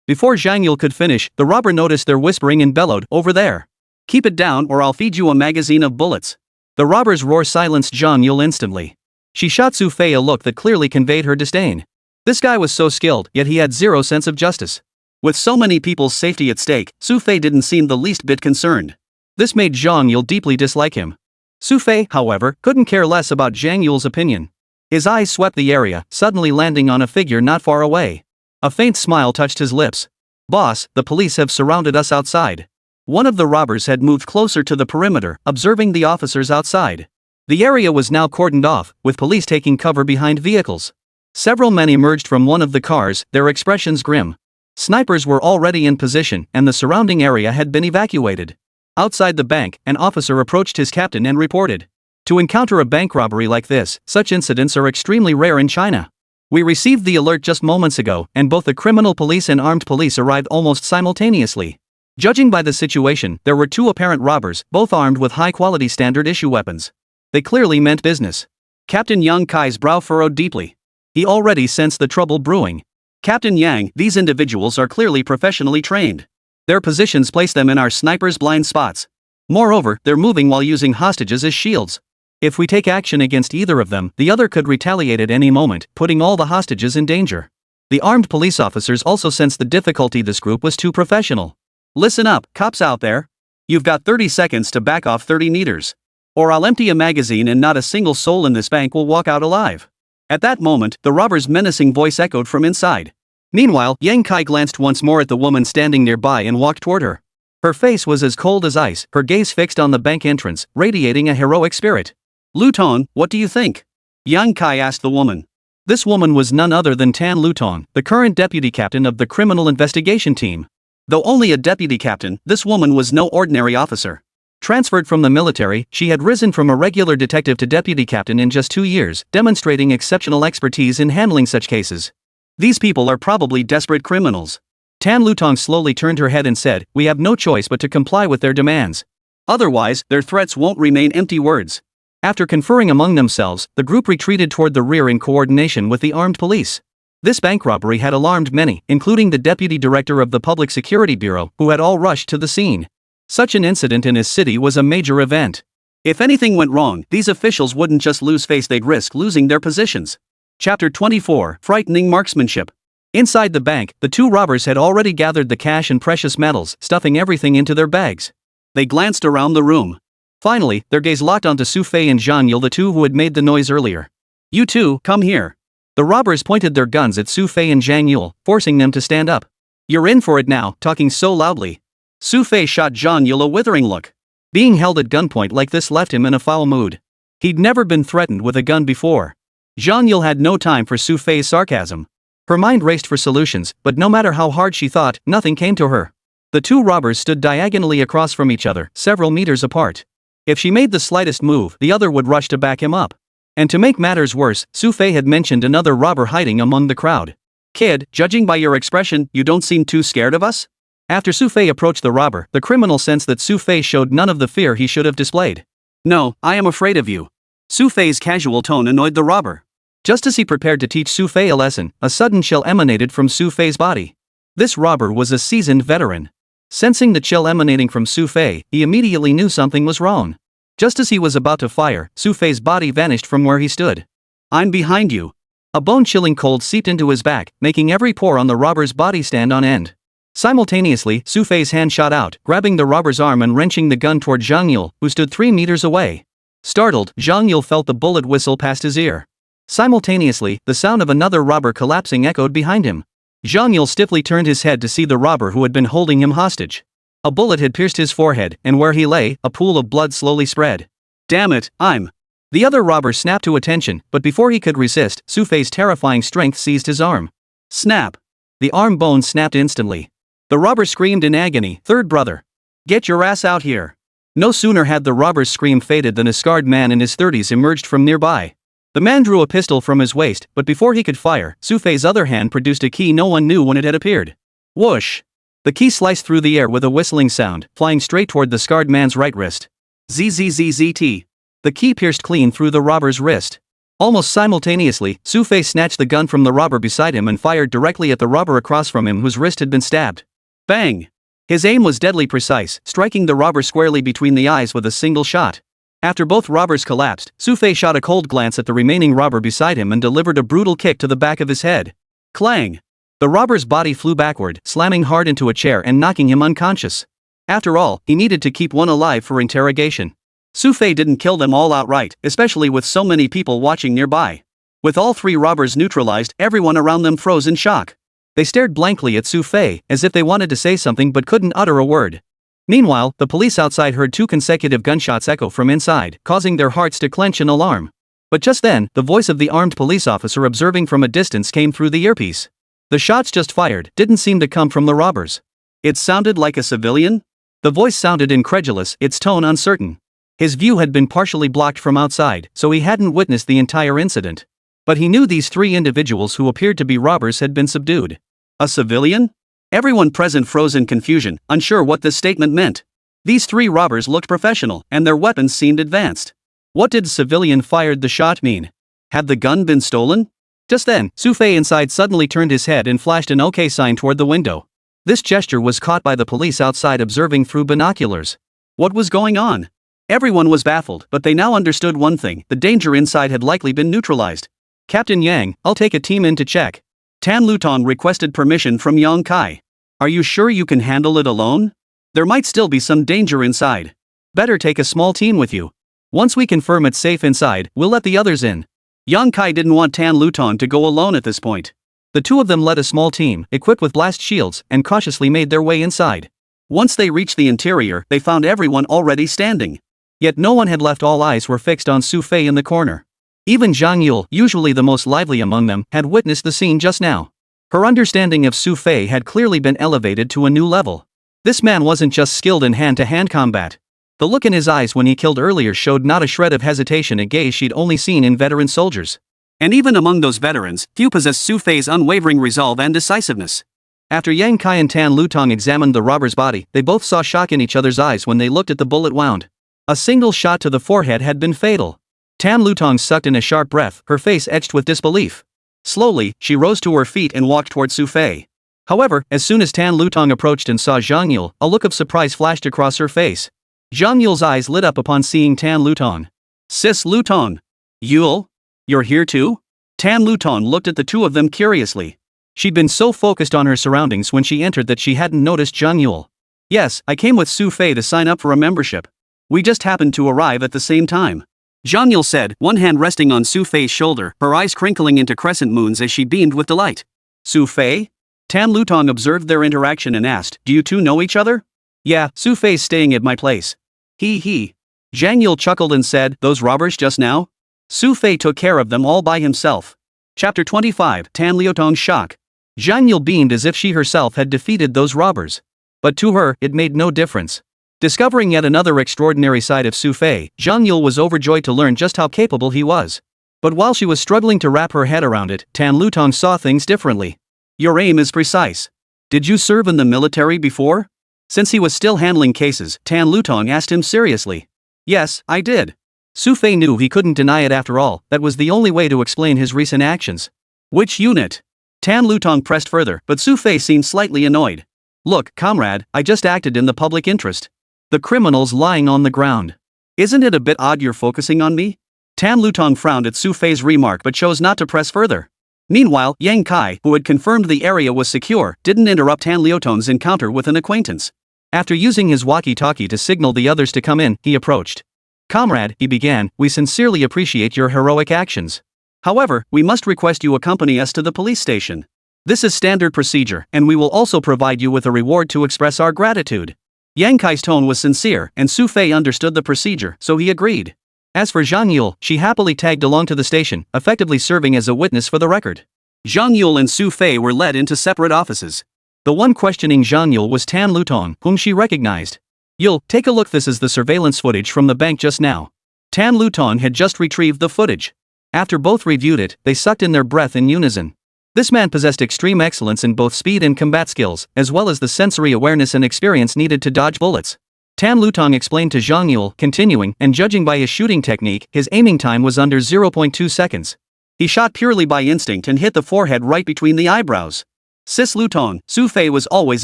Before Zhang Yule could finish, the robber noticed their whispering and bellowed, over there. Keep it down or I'll feed you a magazine of bullets. The robber's roar silenced Zhang Yule instantly. She shot Xu Fei a look that clearly conveyed her disdain. This guy was so skilled, yet he had zero sense of justice. With so many people's safety at stake, Xu Fei didn't seem the least bit concerned. This made Zhang Yule deeply dislike him. Xu Fei, however, couldn't care less about Zhang Yule's opinion. His eyes swept the area, suddenly landing on a figure not far away. A faint smile touched his lips. Boss, the police have surrounded us outside. One of the robbers had moved closer to the perimeter, observing the officers outside. The area was now cordoned off, with police taking cover behind vehicles. Several men emerged from one of the cars, their expressions grim. Snipers were already in position, and the surrounding area had been evacuated. Outside the bank, an officer approached his captain and reported. To encounter a bank robbery like this, such incidents are extremely rare in China. We received the alert just moments ago, and both the criminal police and armed police arrived almost simultaneously. Judging by the situation, there were 2 apparent robbers, both armed with high-quality standard-issue weapons. They clearly meant business. Captain Yang Kai's brow furrowed deeply. He already sensed the trouble brewing. Captain Yang, these individuals are clearly professionally trained. Their positions place them in our snipers' blind spots. Moreover, they're moving while using hostages as shields. If we take action against either of them, the other could retaliate at any moment, putting all the hostages in danger. The armed police officers also sensed the difficulty. This group was too professional. Listen up, cops out there. You've got 30 seconds to back off 30 meters. Or I'll empty a magazine and not a single soul in this bank will walk out alive. At that moment, the robber's menacing voice echoed from inside. Meanwhile, Yang Kai glanced once more at the woman standing nearby and walked toward her. Her face was as cold as ice, her gaze fixed on the bank entrance, radiating a heroic spirit. Luton, what do you think? Yang Kai asked the woman. This woman was none other than Tan Luton, the current deputy captain of the criminal investigation team. Though only a deputy captain, this woman was no ordinary officer. Transferred from the military, she had risen from a regular detective to deputy captain in just 2 years, demonstrating exceptional expertise in handling such cases. These people are probably desperate criminals. Tan Lutong slowly turned her head and said, we have no choice but to comply with their demands. Otherwise, their threats won't remain empty words. After conferring among themselves, the group retreated toward the rear in coordination with the armed police. This bank robbery had alarmed many, including the deputy director of the Public Security Bureau, who had all rushed to the scene. Such an incident in his city was a major event. If anything went wrong, these officials wouldn't just lose face, they'd risk losing their positions. Chapter 24, Frightening Marksmanship. Inside the bank, the 2 robbers had already gathered the cash and precious metals, stuffing everything into their bags. They glanced around the room. Finally, their gaze locked onto Xu Fei and Zhang Yule, the 2 who had made the noise earlier. You 2, come here. The robbers pointed their guns at Xu Fei and Zhang Yule, forcing them to stand up. You're in for it now, talking so loudly. Xu Fei shot Zhang Yule a withering look. Being held at gunpoint like this left him in a foul mood. He'd never been threatened with a gun before. Zhang Yule had no time for Xu Fei's sarcasm. Her mind raced for solutions, but no matter how hard she thought, nothing came to her. The 2 robbers stood diagonally across from each other, several meters apart. If she made the slightest move, the other would rush to back him up. And to make matters worse, Xu Fei had mentioned another robber hiding among the crowd. Kid, judging by your expression, you don't seem too scared of us? After Xu Fei approached the robber, the criminal sensed that Xu Fei showed none of the fear he should have displayed. No, I am afraid of you. Xu Fei's casual tone annoyed the robber. Just as he prepared to teach Xu Fei a lesson, a sudden chill emanated from Xu Fei's body. This robber was a seasoned veteran. Sensing the chill emanating from Xu Fei, he immediately knew something was wrong. Just as he was about to fire, Xu Fei's body vanished from where he stood. I'm behind you. A bone-chilling cold seeped into his back, making every pore on the robber's body stand on end. Simultaneously, Xu Fei's hand shot out, grabbing the robber's arm and wrenching the gun toward Zhang Yule, who stood 3 meters away. Startled, Zhang Yule felt the bullet whistle past his ear. Simultaneously, the sound of another robber collapsing echoed behind him. Zhang Yule stiffly turned his head to see the robber who had been holding him hostage. A bullet had pierced his forehead, and where he lay, a pool of blood slowly spread. Damn it, I'm... The other robber snapped to attention, but before he could resist, Xu Fei's terrifying strength seized his arm. Snap! The arm bone snapped instantly. The robber screamed in agony, "Third brother! Get your ass out here!" No sooner had the robber's scream faded than a scarred man in his 30s emerged from nearby. The man drew a pistol from his waist, but before he could fire, Xu Fei's other hand produced a key no one knew when it had appeared. Whoosh! The key sliced through the air with a whistling sound, flying straight toward the scarred man's right wrist. ZZZZT. The key pierced clean through the robber's wrist. Almost simultaneously, Xu Fei snatched the gun from the robber beside him and fired directly at the robber across from him whose wrist had been stabbed. Bang! His aim was deadly precise, striking the robber squarely between the eyes with a single shot. After both robbers collapsed, Xu Fei shot a cold glance at the remaining robber beside him and delivered a brutal kick to the back of his head. Clang! The robber's body flew backward, slamming hard into a chair and knocking him unconscious. After all, he needed to keep one alive for interrogation. Xu Fei didn't kill them all outright, especially with so many people watching nearby. With all three robbers neutralized, everyone around them froze in shock. They stared blankly at Xu Fei, as if they wanted to say something but couldn't utter a word. Meanwhile, the police outside heard 2 consecutive gunshots echo from inside, causing their hearts to clench in alarm. But just then, the voice of the armed police officer observing from a distance came through the earpiece. The shots just fired didn't seem to come from the robbers. It sounded like a civilian? The voice sounded incredulous, its tone uncertain. His view had been partially blocked from outside, so he hadn't witnessed the entire incident. But he knew these 3 individuals who appeared to be robbers had been subdued. A civilian? Everyone present froze in confusion, unsure what this statement meant. These 3 robbers looked professional, and their weapons seemed advanced. What did civilian fired the shot mean? Had the gun been stolen? Just then, Xu Fei inside suddenly turned his head and flashed an OK sign toward the window. This gesture was caught by the police outside observing through binoculars. What was going on? Everyone was baffled, but they now understood one thing: the danger inside had likely been neutralized. Captain Yang, I'll take a team in to check. Tan Lutong requested permission from Yang Kai. Are you sure you can handle it alone? There might still be some danger inside. Better take a small team with you. Once we confirm it's safe inside, we'll let the others in. Yang Kai didn't want Tan Lutong to go alone at this point. The 2 of them led a small team, equipped with blast shields, and cautiously made their way inside. Once they reached the interior, they found everyone already standing. Yet no one had left. All eyes were fixed on Xu Fei in the corner. Even Zhang Yule, usually the most lively among them, had witnessed the scene just now. Her understanding of Xu Fei had clearly been elevated to a new level. This man wasn't just skilled in hand-to-hand combat. The look in his eyes when he killed earlier showed not a shred of hesitation, a gaze she'd only seen in veteran soldiers. And even among those veterans, few possessed Xu Fei's unwavering resolve and decisiveness. After Yang Kai and Tan Lutong examined the robber's body, they both saw shock in each other's eyes when they looked at the bullet wound. A single shot to the forehead had been fatal. Tan Lutong sucked in a sharp breath, her face etched with disbelief. Slowly, she rose to her feet and walked toward Xu Fei. However, as soon as Tan Lutong approached and saw Zhang Yule, a look of surprise flashed across her face. Zhang Yule's eyes lit up upon seeing Tan Lutong. Sis Lutong. Yule? You're here too? Tan Lutong looked at the 2 of them curiously. She'd been so focused on her surroundings when she entered that she hadn't noticed Zhang Yule. Yes, I came with Xu Fei to sign up for a membership. We just happened to arrive at the same time. Zhang Yule said, one hand resting on Xu Fei's shoulder, her eyes crinkling into crescent moons as she beamed with delight. Xu Fei? Tan Lutong observed their interaction and asked, do you 2 know each other? Yeah, Xu Fei's staying at my place. He. Zhang Yule chuckled and said, those robbers just now? Xu Fei took care of them all by himself. Chapter 25, Tan Lutong's shock. Zhang Yule beamed as if she herself had defeated those robbers. But to her, it made no difference. Discovering yet another extraordinary side of Xu Fei, Zhang Yule was overjoyed to learn just how capable he was. But while she was struggling to wrap her head around it, Tan Lutong saw things differently. Your aim is precise. Did you serve in the military before? Since he was still handling cases, Tan Lutong asked him seriously. Yes, I did. Xu Fei knew he couldn't deny it after all, that was the only way to explain his recent actions. Which unit? Tan Lutong pressed further, but Xu Fei seemed slightly annoyed. Look, comrade, I just acted in the public interest. The criminal's lying on the ground. Isn't it a bit odd you're focusing on me? Tan Lutong frowned at Xu Fei's remark but chose not to press further. Meanwhile, Yang Kai, who had confirmed the area was secure, didn't interrupt Tan Lutong's encounter with an acquaintance. After using his walkie-talkie to signal the others to come in, he approached. "Comrade," he began, "we sincerely appreciate your heroic actions. However, we must request you accompany us to the police station. This is standard procedure, and we will also provide you with a reward to express our gratitude." Yang Kai's tone was sincere, and Xu Fei understood the procedure, so he agreed. As for Zhang Yule, she happily tagged along to the station, effectively serving as a witness for the record. Zhang Yule and Xu Fei were led into separate offices. The one questioning Zhang Yule was Tan Lutong, whom she recognized. "Yule, take a look, this is the surveillance footage from the bank just now." Tan Lutong had just retrieved the footage. After both reviewed it, they sucked in their breath in unison. This man possessed extreme excellence in both speed and combat skills, as well as the sensory awareness and experience needed to dodge bullets. Tan Lutong explained to Zhang Yule, continuing, and judging by his shooting technique, his aiming time was under 0.2 seconds. He shot purely by instinct and hit the forehead right between the eyebrows. Sis Lutong, Xu Fei was always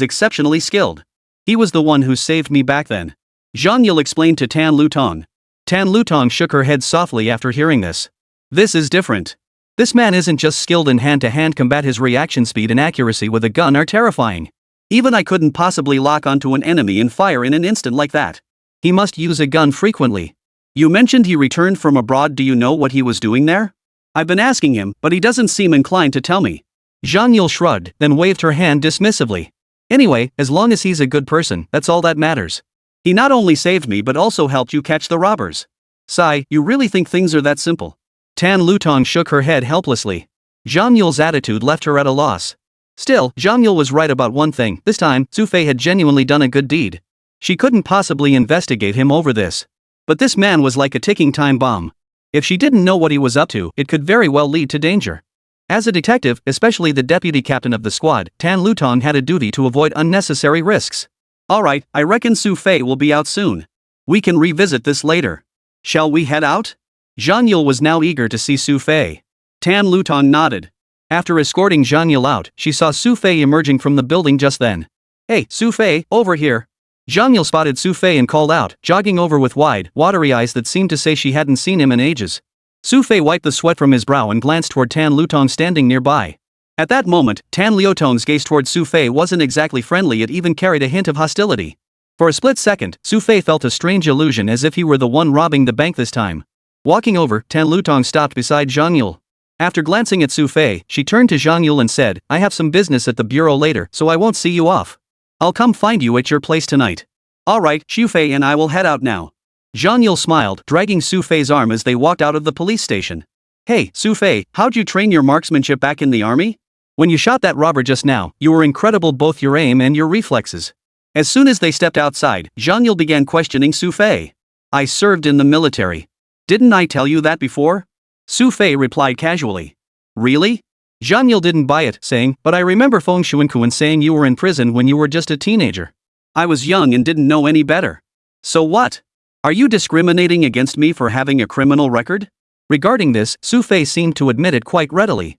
exceptionally skilled. He was the one who saved me back then. Zhang Yule explained to Tan Lutong. Tan Lutong shook her head softly after hearing this. This is different. This man isn't just skilled in hand-to-hand combat, his reaction speed and accuracy with a gun are terrifying. Even I couldn't possibly lock onto an enemy and fire in an instant like that. He must use a gun frequently. You mentioned he returned from abroad, do you know what he was doing there? I've been asking him, but he doesn't seem inclined to tell me. Zhang Yule shrugged, then waved her hand dismissively. Anyway, as long as he's a good person, that's all that matters. He not only saved me but also helped you catch the robbers. Sigh, you really think things are that simple? Tan Lutong shook her head helplessly. Zhang Yule's attitude left her at a loss. Still, Zhang Yule was right about one thing, this time, Xu Fei had genuinely done a good deed. She couldn't possibly investigate him over this. But this man was like a ticking time bomb. If she didn't know what he was up to, it could very well lead to danger. As a detective, especially the deputy captain of the squad, Tan Lutong had a duty to avoid unnecessary risks. Alright, I reckon Xu Fei will be out soon. We can revisit this later. Shall we head out? Zhang Yule was now eager to see Xu Fei. Tan Lutong nodded. After escorting Zhang Yule out, she saw Xu Fei emerging from the building just then. Hey, Xu Fei, over here. Zhang Yule spotted Xu Fei and called out, jogging over with wide, watery eyes that seemed to say she hadn't seen him in ages. Xu Fei wiped the sweat from his brow and glanced toward Tan Lutong standing nearby. At that moment, Tan Lutong's gaze toward Xu Fei wasn't exactly friendly, it even carried a hint of hostility. For a split second, Xu Fei felt a strange illusion as if he were the one robbing the bank this time. Walking over, Tan Lutong stopped beside Zhang Yule. After glancing at Xu Fei, she turned to Zhang Yule and said, I have some business at the bureau later, so I won't see you off. I'll come find you at your place tonight. Alright, Xu Fei and I will head out now. Zhang Yule smiled, dragging Xu Fei's arm as they walked out of the police station. Hey, Xu Fei, how'd you train your marksmanship back in the army? When you shot that robber just now, you were incredible, both your aim and your reflexes. As soon as they stepped outside, Zhang Yule began questioning Xu Fei. I served in the military. Didn't I tell you that before? Xu Fei replied casually. Really? Zhang Yule didn't buy it, saying, but I remember Feng Xuankuan saying you were in prison when you were just a teenager. I was young and didn't know any better. So what? Are you discriminating against me for having a criminal record? Regarding this, Xu Fei seemed to admit it quite readily.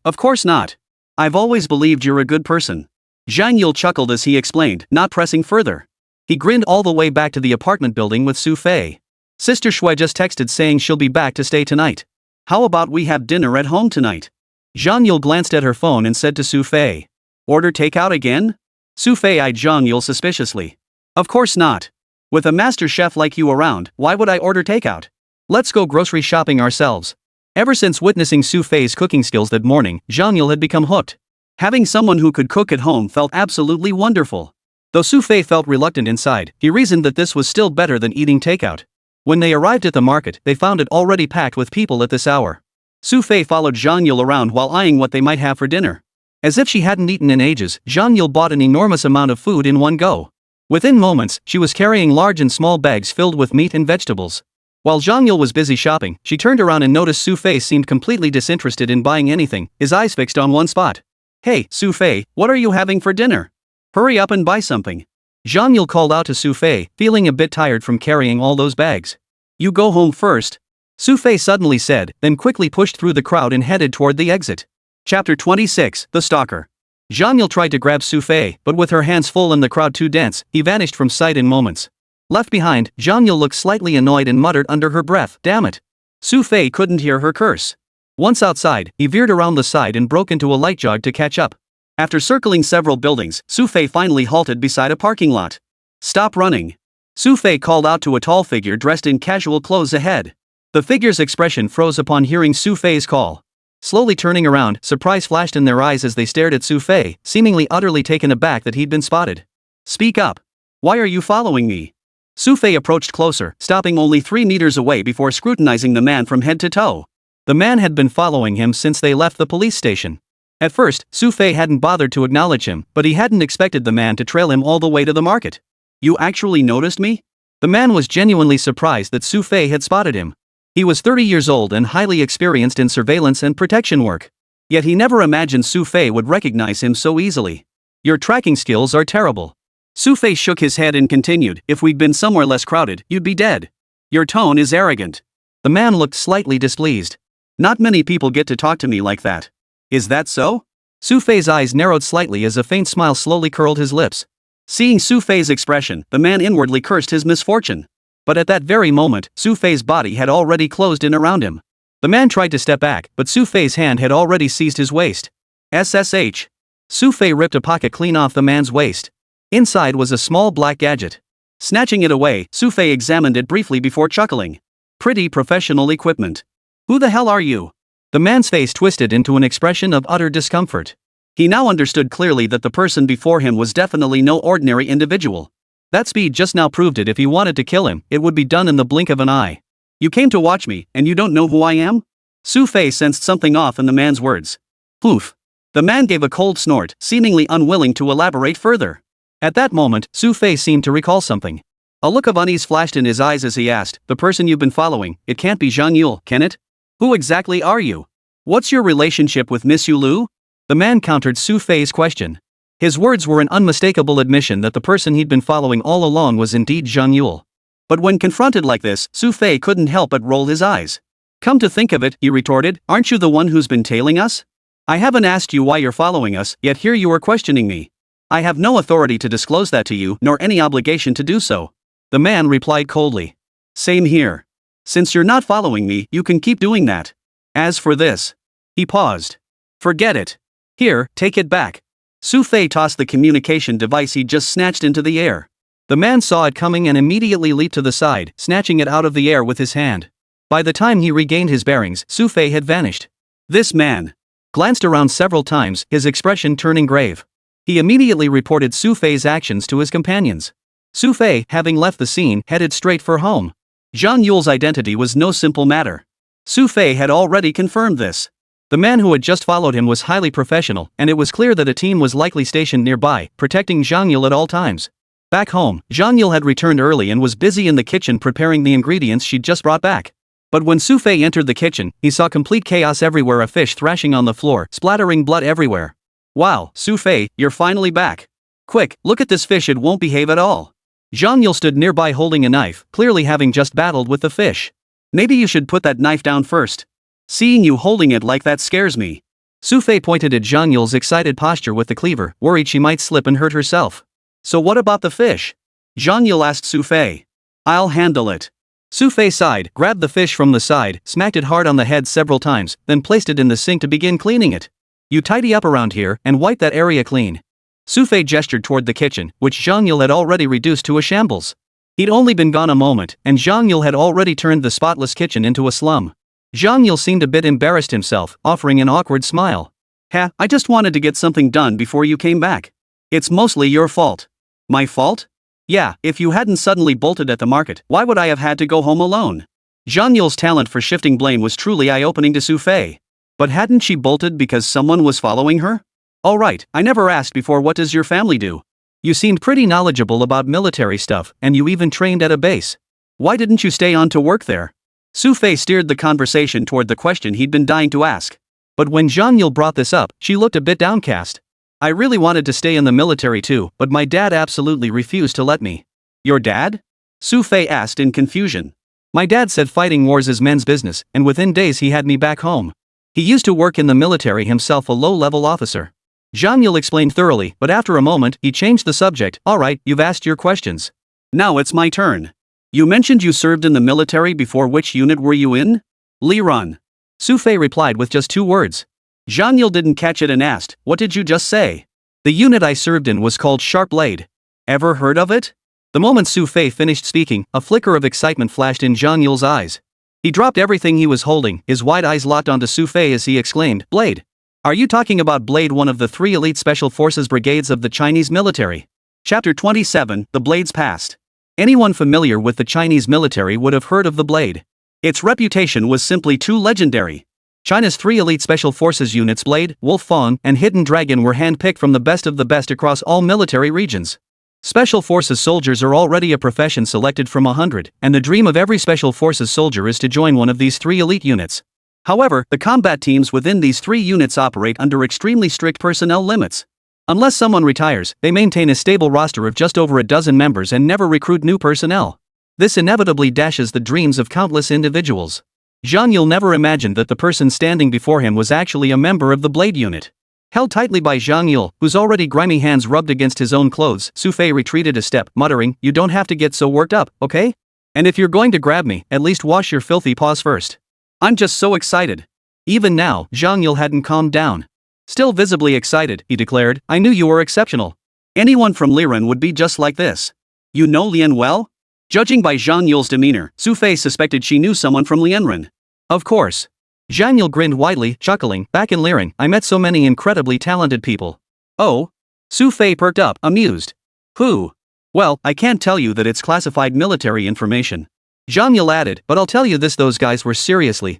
Of course not. I've always believed you're a good person. Zhang Yule chuckled as he explained, not pressing further. He grinned all the way back to the apartment building with Xu Fei. Sister Shui just texted saying she'll be back to stay tonight. How about we have dinner at home tonight? Zhang Yule glanced at her phone and said to Xu Fei. Order takeout again? Xu Fei eyed Zhang Yule suspiciously. Of course not. With a master chef like you around, why would I order takeout? Let's go grocery shopping ourselves. Ever since witnessing Xu Fei's cooking skills that morning, Zhang Yule had become hooked. Having someone who could cook at home felt absolutely wonderful. Though Xu Fei felt reluctant inside, he reasoned that this was still better than eating takeout. When they arrived at the market, they found it already packed with people at this hour. Xu Fei followed Zhang Yule around while eyeing what they might have for dinner. As if she hadn't eaten in ages, Zhang Yule bought an enormous amount of food in one go. Within moments, she was carrying large and small bags filled with meat and vegetables. While Zhang Yule was busy shopping, she turned around and noticed Xu Fei seemed completely disinterested in buying anything, his eyes fixed on one spot. Hey, Xu Fei, what are you having for dinner? Hurry up and buy something. Zhang Yule called out to Xu Fei, feeling a bit tired from carrying all those bags. You go home first. Xu Fei suddenly said, then quickly pushed through the crowd and headed toward the exit. Chapter 26, The Stalker. Zhang Yule tried to grab Xu Fei, but with her hands full and the crowd too dense, he vanished from sight in moments. Left behind, Zhang Yule looked slightly annoyed and muttered under her breath, damn it. Xu Fei couldn't hear her curse. Once outside, he veered around the side and broke into a light jog to catch up. After circling several buildings, Xu Fei finally halted beside a parking lot. Stop running. Xu Fei called out to a tall figure dressed in casual clothes ahead. The figure's expression froze upon hearing Xu Fei's call. Slowly turning around, surprise flashed in their eyes as they stared at Xu Fei, seemingly utterly taken aback that he'd been spotted. Speak up. Why are you following me? Xu Fei approached closer, stopping only 3 meters away before scrutinizing the man from head to toe. The man had been following him since they left the police station. At first, Xu Fei hadn't bothered to acknowledge him, but he hadn't expected the man to trail him all the way to the market. You actually noticed me? The man was genuinely surprised that Xu Fei had spotted him. He was 30 years old and highly experienced in surveillance and protection work. Yet he never imagined Xu Fei would recognize him so easily. Your tracking skills are terrible. Xu Fei shook his head and continued, if we'd been somewhere less crowded, you'd be dead. Your tone is arrogant. The man looked slightly displeased. Not many people get to talk to me like that. Is that so? Xu Fei's eyes narrowed slightly as a faint smile slowly curled his lips. Seeing Xu Fei's expression, the man inwardly cursed his misfortune. But at that very moment, Xu Fei's body had already closed in around him. The man tried to step back, but Xu Fei's hand had already seized his waist. SSH. Xu Fei ripped a pocket clean off the man's waist. Inside was a small black gadget. Snatching it away, Xu Fei examined it briefly before chuckling. Pretty professional equipment. Who the hell are you? The man's face twisted into an expression of utter discomfort. He now understood clearly that the person before him was definitely no ordinary individual. That speed just now proved it. If he wanted to kill him, it would be done in the blink of an eye. You came to watch me, and you don't know who I am? Xu Fei sensed something off in the man's words. Poof. The man gave a cold snort, seemingly unwilling to elaborate further. At that moment, Xu Fei seemed to recall something. A look of unease flashed in his eyes as he asked, the person you've been following, it can't be Zhang Yule, can it? Who exactly are you? What's your relationship with Miss Yulu? The man countered Xu Fei's question. His words were an unmistakable admission that the person he'd been following all along was indeed Zhang Yule. But when confronted like this, Xu Fei couldn't help but roll his eyes. Come to think of it, he retorted, aren't you the one who's been tailing us? I haven't asked you why you're following us, yet here you are questioning me. I have no authority to disclose that to you, nor any obligation to do so. The man replied coldly. Same here. Since you're not following me, you can keep doing that. As for this. He paused. Forget it. Here, take it back. Xu Fei tossed the communication device he just snatched into the air. The man saw it coming and immediately leaped to the side, snatching it out of the air with his hand. By the time he regained his bearings, Xu Fei had vanished. This man glanced around several times, his expression turning grave. He immediately reported Xu Fei's actions to his companions. Xu Fei, having left the scene, headed straight for home. Zhang Yule's identity was no simple matter. Xu Fei had already confirmed this. The man who had just followed him was highly professional, and it was clear that a team was likely stationed nearby, protecting Zhang Yule at all times. Back home, Zhang Yule had returned early and was busy in the kitchen preparing the ingredients she'd just brought back. But when Xu Fei entered the kitchen, he saw complete chaos everywhere, a fish thrashing on the floor, splattering blood everywhere. Wow, Xu Fei, you're finally back. Quick, look at this fish, it won't behave at all. Zhang Yule stood nearby holding a knife, clearly having just battled with the fish. Maybe you should put that knife down first. Seeing you holding it like that scares me. Xu Fei pointed at Zhang Yule's excited posture with the cleaver, worried she might slip and hurt herself. So what about the fish? Zhang Yule asked Xu Fei. I'll handle it. Xu Fei sighed, grabbed the fish from the side, smacked it hard on the head several times, then placed it in the sink to begin cleaning it. You tidy up around here, and wipe that area clean. Xu Fei gestured toward the kitchen, which Zhang Yule had already reduced to a shambles. He'd only been gone a moment, and Zhang Yule had already turned the spotless kitchen into a slum. Zhang Yule seemed a bit embarrassed himself, offering an awkward smile. I just wanted to get something done before you came back. It's mostly your fault. My fault? Yeah, if you hadn't suddenly bolted at the market, why would I have had to go home alone? Zhang Yule's talent for shifting blame was truly eye-opening to Xu Fei. But hadn't she bolted because someone was following her? All right, I never asked before, what does your family do? You seemed pretty knowledgeable about military stuff, and you even trained at a base. Why didn't you stay on to work there? Xu Fei steered the conversation toward the question he'd been dying to ask. But when Zhang Yule brought this up, she looked a bit downcast. I really wanted to stay in the military too, but my dad absolutely refused to let me. Your dad? Xu Fei asked in confusion. My dad said fighting wars is men's business, and within days he had me back home. He used to work in the military himself, a low-level officer. Zhang Yule explained thoroughly, but after a moment, he changed the subject. Alright, you've asked your questions. Now it's my turn. You mentioned you served in the military before. Which unit were you in? Li-Run. Xu Fei replied with just 2 words. Zhang Yule didn't catch it and asked, what did you just say? The unit I served in was called Sharp Blade. Ever heard of it? The moment Xu Fei finished speaking, a flicker of excitement flashed in Zhang Yule's eyes. He dropped everything he was holding, his wide eyes locked onto Xu Fei as he exclaimed, "Blade! Are you talking about Blade, one of the 3 elite special forces brigades of the Chinese military?" Chapter 27, The Blade's Past. Anyone familiar with the Chinese military would have heard of the Blade. Its reputation was simply too legendary. China's 3 elite special forces units, Blade, Wolf Fawn, and Hidden Dragon, were handpicked from the best across all military regions. Special Forces soldiers are already a profession selected from 100, and the dream of every Special Forces soldier is to join one of these 3 elite units. However, the combat teams within these 3 units operate under extremely strict personnel limits. Unless someone retires, they maintain a stable roster of just over a dozen members and never recruit new personnel. This inevitably dashes the dreams of countless individuals. Zhang Yule never imagined that the person standing before him was actually a member of the Blade unit. Held tightly by Zhang Yule, whose already grimy hands rubbed against his own clothes, Xu Fei retreated a step, muttering, "You don't have to get so worked up, okay? And if you're going to grab me, at least wash your filthy paws first." "I'm just so excited." Even now, Zhang Yule hadn't calmed down. "Still visibly excited," he declared, "I knew you were exceptional. Anyone from Liren would be just like this." "You know Lian well?" Judging by Zhang Yule's demeanor, Xu Fei suspected she knew someone from Lianren. "Of course." Zhang Yule grinned widely, chuckling, "Back in Liren, I met so many incredibly talented people." "Oh?" Xu Fei perked up, amused. "Who?" "Well, I can't tell you that, it's classified military information." Zhang Yule added, "But I'll tell you this, those guys were seriously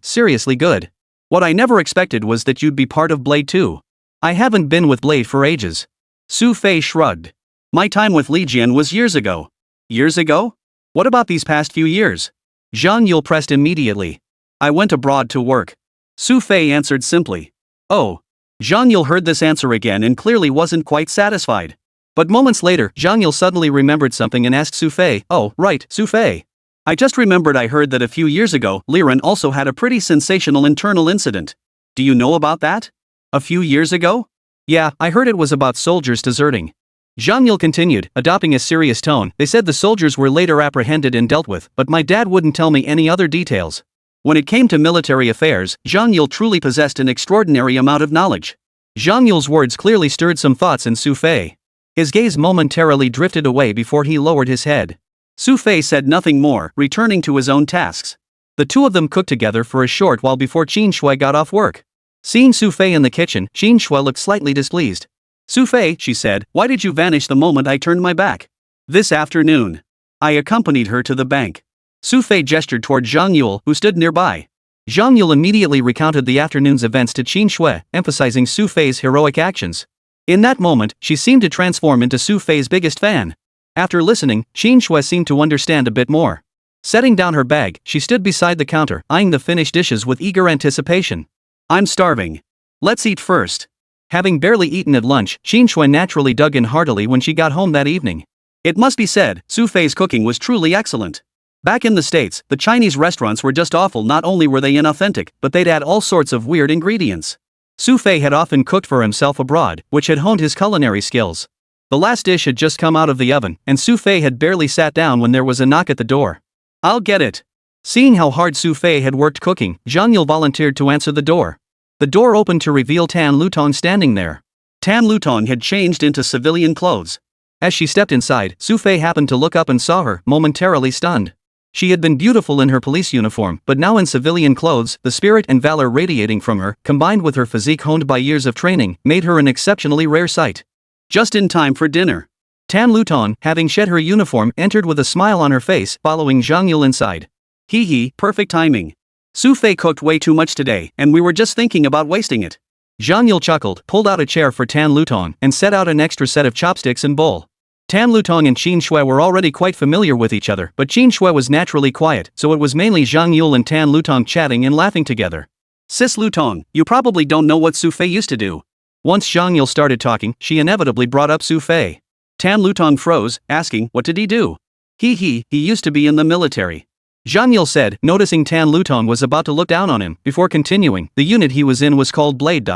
good. What I never expected was that you'd be part of Blade too. I haven't been with Blade for ages." Xu Fei shrugged. "My time with Lijian was years ago." "Years ago? What about these past few years?" Zhang Yule pressed immediately. "I went abroad to work." Xu Fei answered simply. "Oh." Zhang Yule heard this answer again and clearly wasn't quite satisfied. But moments later, Zhang Yule suddenly remembered something and asked Xu Fei, "Oh, right, Xu Fei. I just remembered I heard that a few years ago, Liren also had a pretty sensational internal incident. Do you know about that?" "A few years ago?" "Yeah, I heard it was about soldiers deserting." Zhang Yule continued, adopting a serious tone. "They said the soldiers were later apprehended and dealt with, but my dad wouldn't tell me any other details." When it came to military affairs, Zhang Yule truly possessed an extraordinary amount of knowledge. Zhang Yule's words clearly stirred some thoughts in Xu Fei. His gaze momentarily drifted away before he lowered his head. Xu Fei said nothing more, returning to his own tasks. The two of them cooked together for a short while before Qin Shui got off work. Seeing Xu Fei in the kitchen, Qin Shui looked slightly displeased. "Xu Fei," she said, "why did you vanish the moment I turned my back?" "This afternoon. I accompanied her to the bank." Xu Fei gestured toward Zhang Yule, who stood nearby. Zhang Yule immediately recounted the afternoon's events to Qin Shui, emphasizing Xu Fei's heroic actions. In that moment, she seemed to transform into Xu Fei's biggest fan. After listening, Qin Shui seemed to understand a bit more. Setting down her bag, she stood beside the counter, eyeing the finished dishes with eager anticipation. "I'm starving. Let's eat first." Having barely eaten at lunch, Qin Shui naturally dug in heartily when she got home that evening. It must be said, Xu Fei's cooking was truly excellent. Back in the States, the Chinese restaurants were just awful. Not only were they inauthentic, but they'd add all sorts of weird ingredients. Xu Fei had often cooked for himself abroad, which had honed his culinary skills. The last dish had just come out of the oven, and Xu Fei had barely sat down when there was a knock at the door. "I'll get it." Seeing how hard Xu Fei had worked cooking, Zhang Yule volunteered to answer the door. The door opened to reveal Tan Lutong standing there. Tan Lutong had changed into civilian clothes. As she stepped inside, Xu Fei happened to look up and saw her, momentarily stunned. She had been beautiful in her police uniform, but now in civilian clothes, the spirit and valor radiating from her, combined with her physique honed by years of training, made her an exceptionally rare sight. Just in time for dinner. Tan Lutong, having shed her uniform, entered with a smile on her face, following Zhang Yule inside. "Hee hee, perfect timing. Xu Fei cooked way too much today, and we were just thinking about wasting it." Zhang Yule chuckled, pulled out a chair for Tan Lutong, and set out an extra set of chopsticks and bowl. Tan Lutong and Qin Shui were already quite familiar with each other, but Qin Shui was naturally quiet, so it was mainly Zhang Yule and Tan Lutong chatting and laughing together. "Sis Lutong, you probably don't know what Xu Fei used to do." Once Zhang Yule started talking, she inevitably brought up Xu Fei. Tan Lutong froze, asking, "What did he do?" He used to be in the military." Zhang Yule said, noticing Tan Lutong was about to look down on him, before continuing, "The unit he was in was called Blade.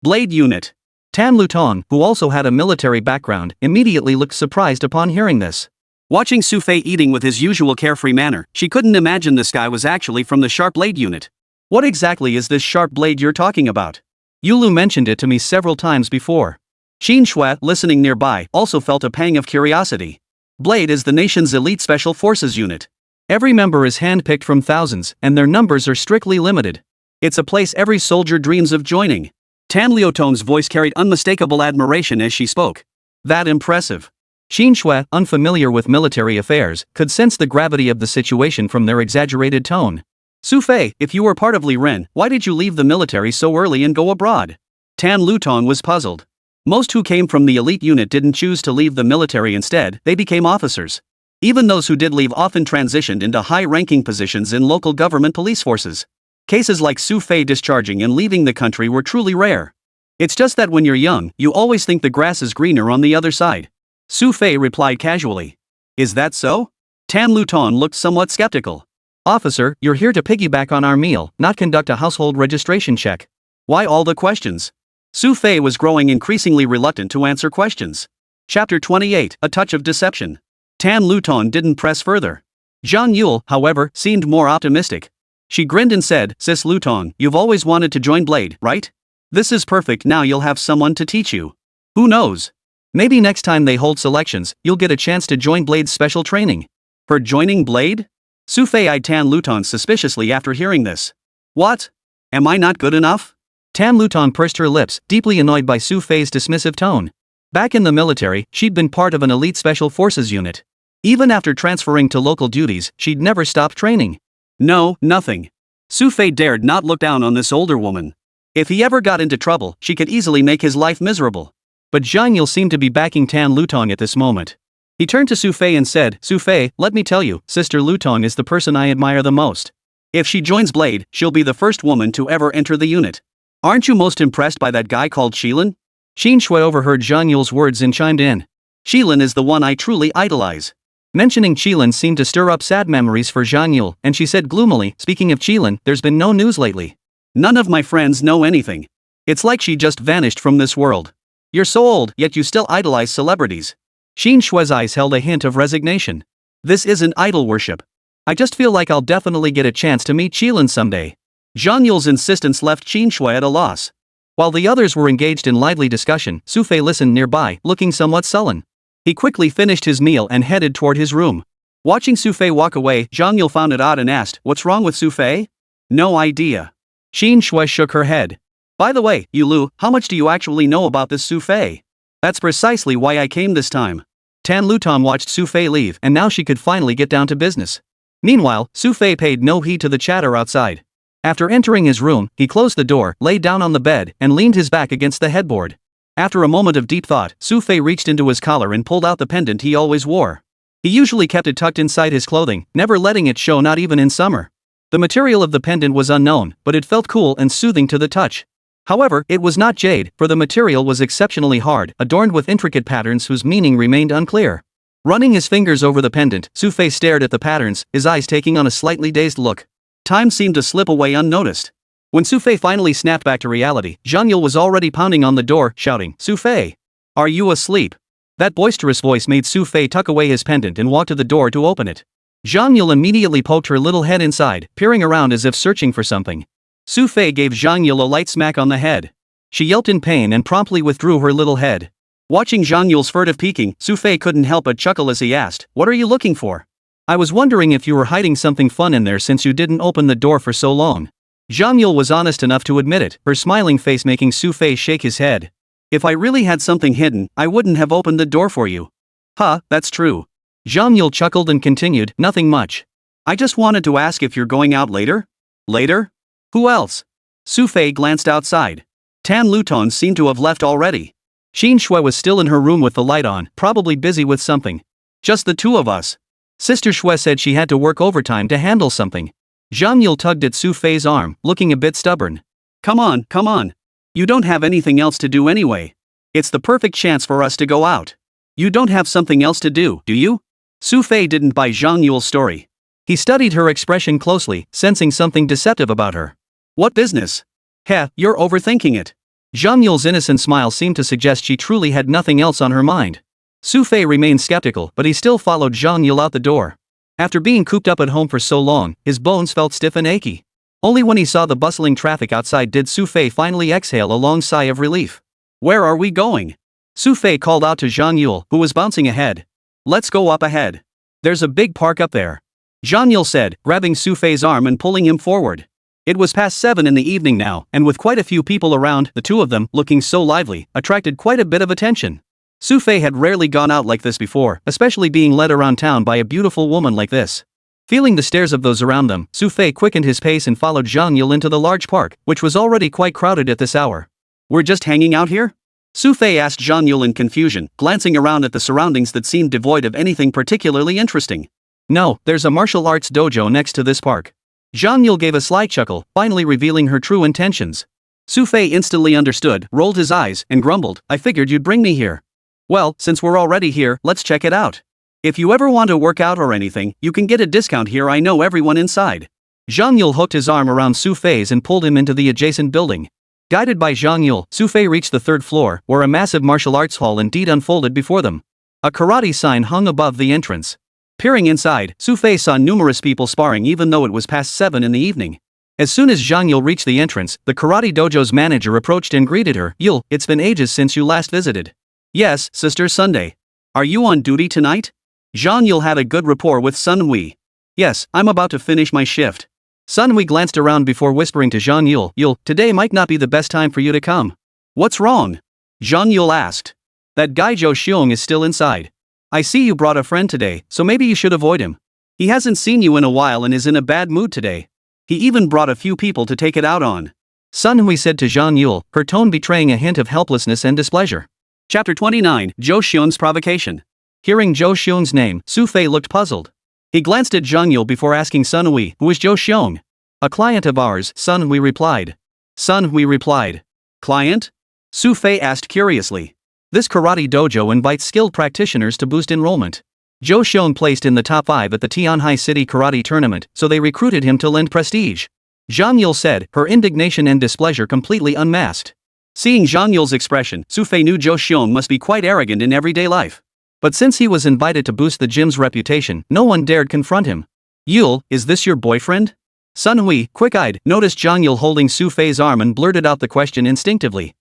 Blade unit." Tan Lutong, who also had a military background, immediately looked surprised upon hearing this. Watching Xu Fei eating with his usual carefree manner, she couldn't imagine this guy was actually from the Sharp Blade unit. "What exactly is this Sharp Blade you're talking about? Yulu mentioned it to me several times before." Qin Shui, listening nearby, also felt a pang of curiosity. Blade is the nation's elite special forces unit. Every member is handpicked from thousands, and their numbers are strictly limited. It's a place every soldier dreams of joining. Tan Liutong's voice carried unmistakable admiration as she spoke. That impressive. Xin Shui, unfamiliar with military affairs, could sense the gravity of the situation from their exaggerated tone. Xu Fei, if you were part of Li Ren, why did you leave the military so early and go abroad? Tan Lutong was puzzled. Most who came from the elite unit didn't choose to leave the military instead, they became officers. Even those who did leave often transitioned into high-ranking positions in local government police forces. Cases like Xu Fei discharging and leaving the country were truly rare. It's just that when you're young, you always think the grass is greener on the other side. Xu Fei replied casually. Is that so? Tan Lutong looked somewhat skeptical. Officer, you're here to piggyback on our meal, not conduct a household registration check. Why all the questions? Xu Fei was growing increasingly reluctant to answer questions. Chapter 28, A Touch of Deception. Tan Lutong didn't press further. Zhang Yule, however, seemed more optimistic. She grinned and said, Sis Lutong, you've always wanted to join Blade, right? This is perfect, now you'll have someone to teach you. Who knows? Maybe next time they hold selections, you'll get a chance to join Blade's special training. For joining Blade? Xu Fei eyed Tan Lutong suspiciously after hearing this. What? Am I not good enough? Tan Lutong pursed her lips, deeply annoyed by Xu Fei's dismissive tone. Back in the military, she'd been part of an elite special forces unit. Even after transferring to local duties, she'd never stopped training. No, nothing. Xu Fei dared not look down on this older woman. If he ever got into trouble, she could easily make his life miserable. But Zhang Yule seemed to be backing Tan Lutong at this moment. He turned to Xu Fei and said, Xu Fei, let me tell you, Sister Lutong is the person I admire the most. If she joins Blade, she'll be the first woman to ever enter the unit. Aren't you most impressed by that guy called Kirin? Xin Shui overheard Zhang Yule's words and chimed in. Kirin is the one I truly idolize. Mentioning Kirin seemed to stir up sad memories for Zhang Yule, and she said gloomily, speaking of Kirin, there's been no news lately. None of my friends know anything. It's like she just vanished from this world. You're so old, yet you still idolize celebrities. Xin Shui's eyes held a hint of resignation. This isn't idol worship. I just feel like I'll definitely get a chance to meet Kirin someday. Zhang Yule's insistence left Xin Shui at a loss. While the others were engaged in lively discussion, Xu Fei listened nearby, looking somewhat sullen. He quickly finished his meal and headed toward his room. Watching Xu Fei walk away, Zhang Yule found it odd and asked, What's wrong with Xu Fei? No idea. Xin Shui shook her head. By the way, Yulu, how much do you actually know about this Xu Fei? That's precisely why I came this time. Tan Lutong watched Xu Fei leave, and now she could finally get down to business. Meanwhile, Xu Fei paid no heed to the chatter outside. After entering his room, he closed the door, lay down on the bed, and leaned his back against the headboard. After a moment of deep thought, Xu Fei reached into his collar and pulled out the pendant he always wore. He usually kept it tucked inside his clothing, never letting it show, not even in summer. The material of the pendant was unknown, but it felt cool and soothing to the touch. However, it was not jade, for the material was exceptionally hard, adorned with intricate patterns whose meaning remained unclear. Running his fingers over the pendant, Xu Fei stared at the patterns, his eyes taking on a slightly dazed look. Time seemed to slip away unnoticed. When Xu Fei finally snapped back to reality, Zhang Yule was already pounding on the door, shouting, Xu Fei! Are you asleep? That boisterous voice made Xu Fei tuck away his pendant and walk to the door to open it. Zhang Yule immediately poked her little head inside, peering around as if searching for something. Xu Fei gave Zhang Yule a light smack on the head. She yelped in pain and promptly withdrew her little head. Watching Zhang Yule's furtive peeking, Xu Fei couldn't help but chuckle as he asked, What are you looking for? I was wondering if you were hiding something fun in there since you didn't open the door for so long. Zhang Yule was honest enough to admit it, her smiling face making Xu Fei shake his head. If I really had something hidden, I wouldn't have opened the door for you. Huh, that's true. Zhang Yule chuckled and continued, Nothing much. I just wanted to ask if you're going out later? Later? Who else? Xu Fei glanced outside. Tan Lutong seemed to have left already. Xin Shui was still in her room with the light on, probably busy with something. Just the two of us. Sister Shui said she had to work overtime to handle something. Zhang Yule tugged at Xu Fei's arm, looking a bit stubborn. Come on, come on. You don't have anything else to do anyway. It's the perfect chance for us to go out. You don't have something else to do you? Xu Fei didn't buy Zhang Yule's story. He studied her expression closely, sensing something deceptive about her. What business? Heh, you're overthinking it. Zhang Yule's innocent smile seemed to suggest she truly had nothing else on her mind. Xu Fei remained skeptical, but he still followed Zhang Yule out the door. After being cooped up at home for so long, his bones felt stiff and achy. Only when he saw the bustling traffic outside did Xu Fei finally exhale a long sigh of relief. Where are we going? Xu Fei called out to Zhang Yule, who was bouncing ahead. Let's go up ahead. There's a big park up there. Zhang Yule said, grabbing Xu Fei's arm and pulling him forward. It was past 7 in the evening now, and with quite a few people around, the two of them, looking so lively, attracted quite a bit of attention. Xu Fei had rarely gone out like this before, especially being led around town by a beautiful woman like this. Feeling the stares of those around them, Xu Fei quickened his pace and followed Zhang Yule into the large park, which was already quite crowded at this hour. We're just hanging out here? Xu Fei asked Zhang Yule in confusion, glancing around at the surroundings that seemed devoid of anything particularly interesting. No, there's a martial arts dojo next to this park. Zhang Yule gave a sly chuckle, finally revealing her true intentions. Xu Fei instantly understood, rolled his eyes, and grumbled, I figured you'd bring me here. Well, since we're already here, let's check it out. If you ever want to work out or anything, you can get a discount here. I know everyone inside. Zhang Yule hooked his arm around Xu Fei's and pulled him into the adjacent building. Guided by Zhang Yule, Xu Fei reached the 3rd floor, where a massive martial arts hall indeed unfolded before them. A karate sign hung above the entrance. Peering inside, Xu Fei saw numerous people sparring even though it was past 7 in the evening. As soon as Zhang Yule reached the entrance, the karate dojo's manager approached and greeted her. Yule, it's been ages since you last visited. Yes, Sister Sunday. Are you on duty tonight? Zhang Yule had a good rapport with Sun Hui. Yes, I'm about to finish my shift. Sun Hui glanced around before whispering to Zhang Yule, Yule, today might not be the best time for you to come. What's wrong? Zhang Yule asked. That guy Zhou Xiong is still inside. I see you brought a friend today, so maybe you should avoid him. He hasn't seen you in a while and is in a bad mood today. He even brought a few people to take it out on. Sun Hui said to Zhang Yule, her tone betraying a hint of helplessness and displeasure. Chapter 29, Zhou Xiong's Provocation. Hearing Zhou Xiong's name, Xu Fei looked puzzled. He glanced at Zhang Yule before asking Sun Hui, who is Zhou Xiong? A client of ours, Sun Hui replied. Sun Hui replied. Client? Xu Fei asked curiously. This karate dojo invites skilled practitioners to boost enrollment. Zhou Xiong placed in the top 5 at the Tianhai City Karate Tournament, so they recruited him to lend prestige. Zhang Yule said, her indignation and displeasure completely unmasked. Seeing Zhang Yule's expression, Xu Fei knew Zhou Xiong must be quite arrogant in everyday life. But since he was invited to boost the gym's reputation, no one dared confront him. Yule, is this your boyfriend? Sun Hui, quick-eyed, noticed Zhang Yule holding Xu Fei's arm and blurted out the question instinctively.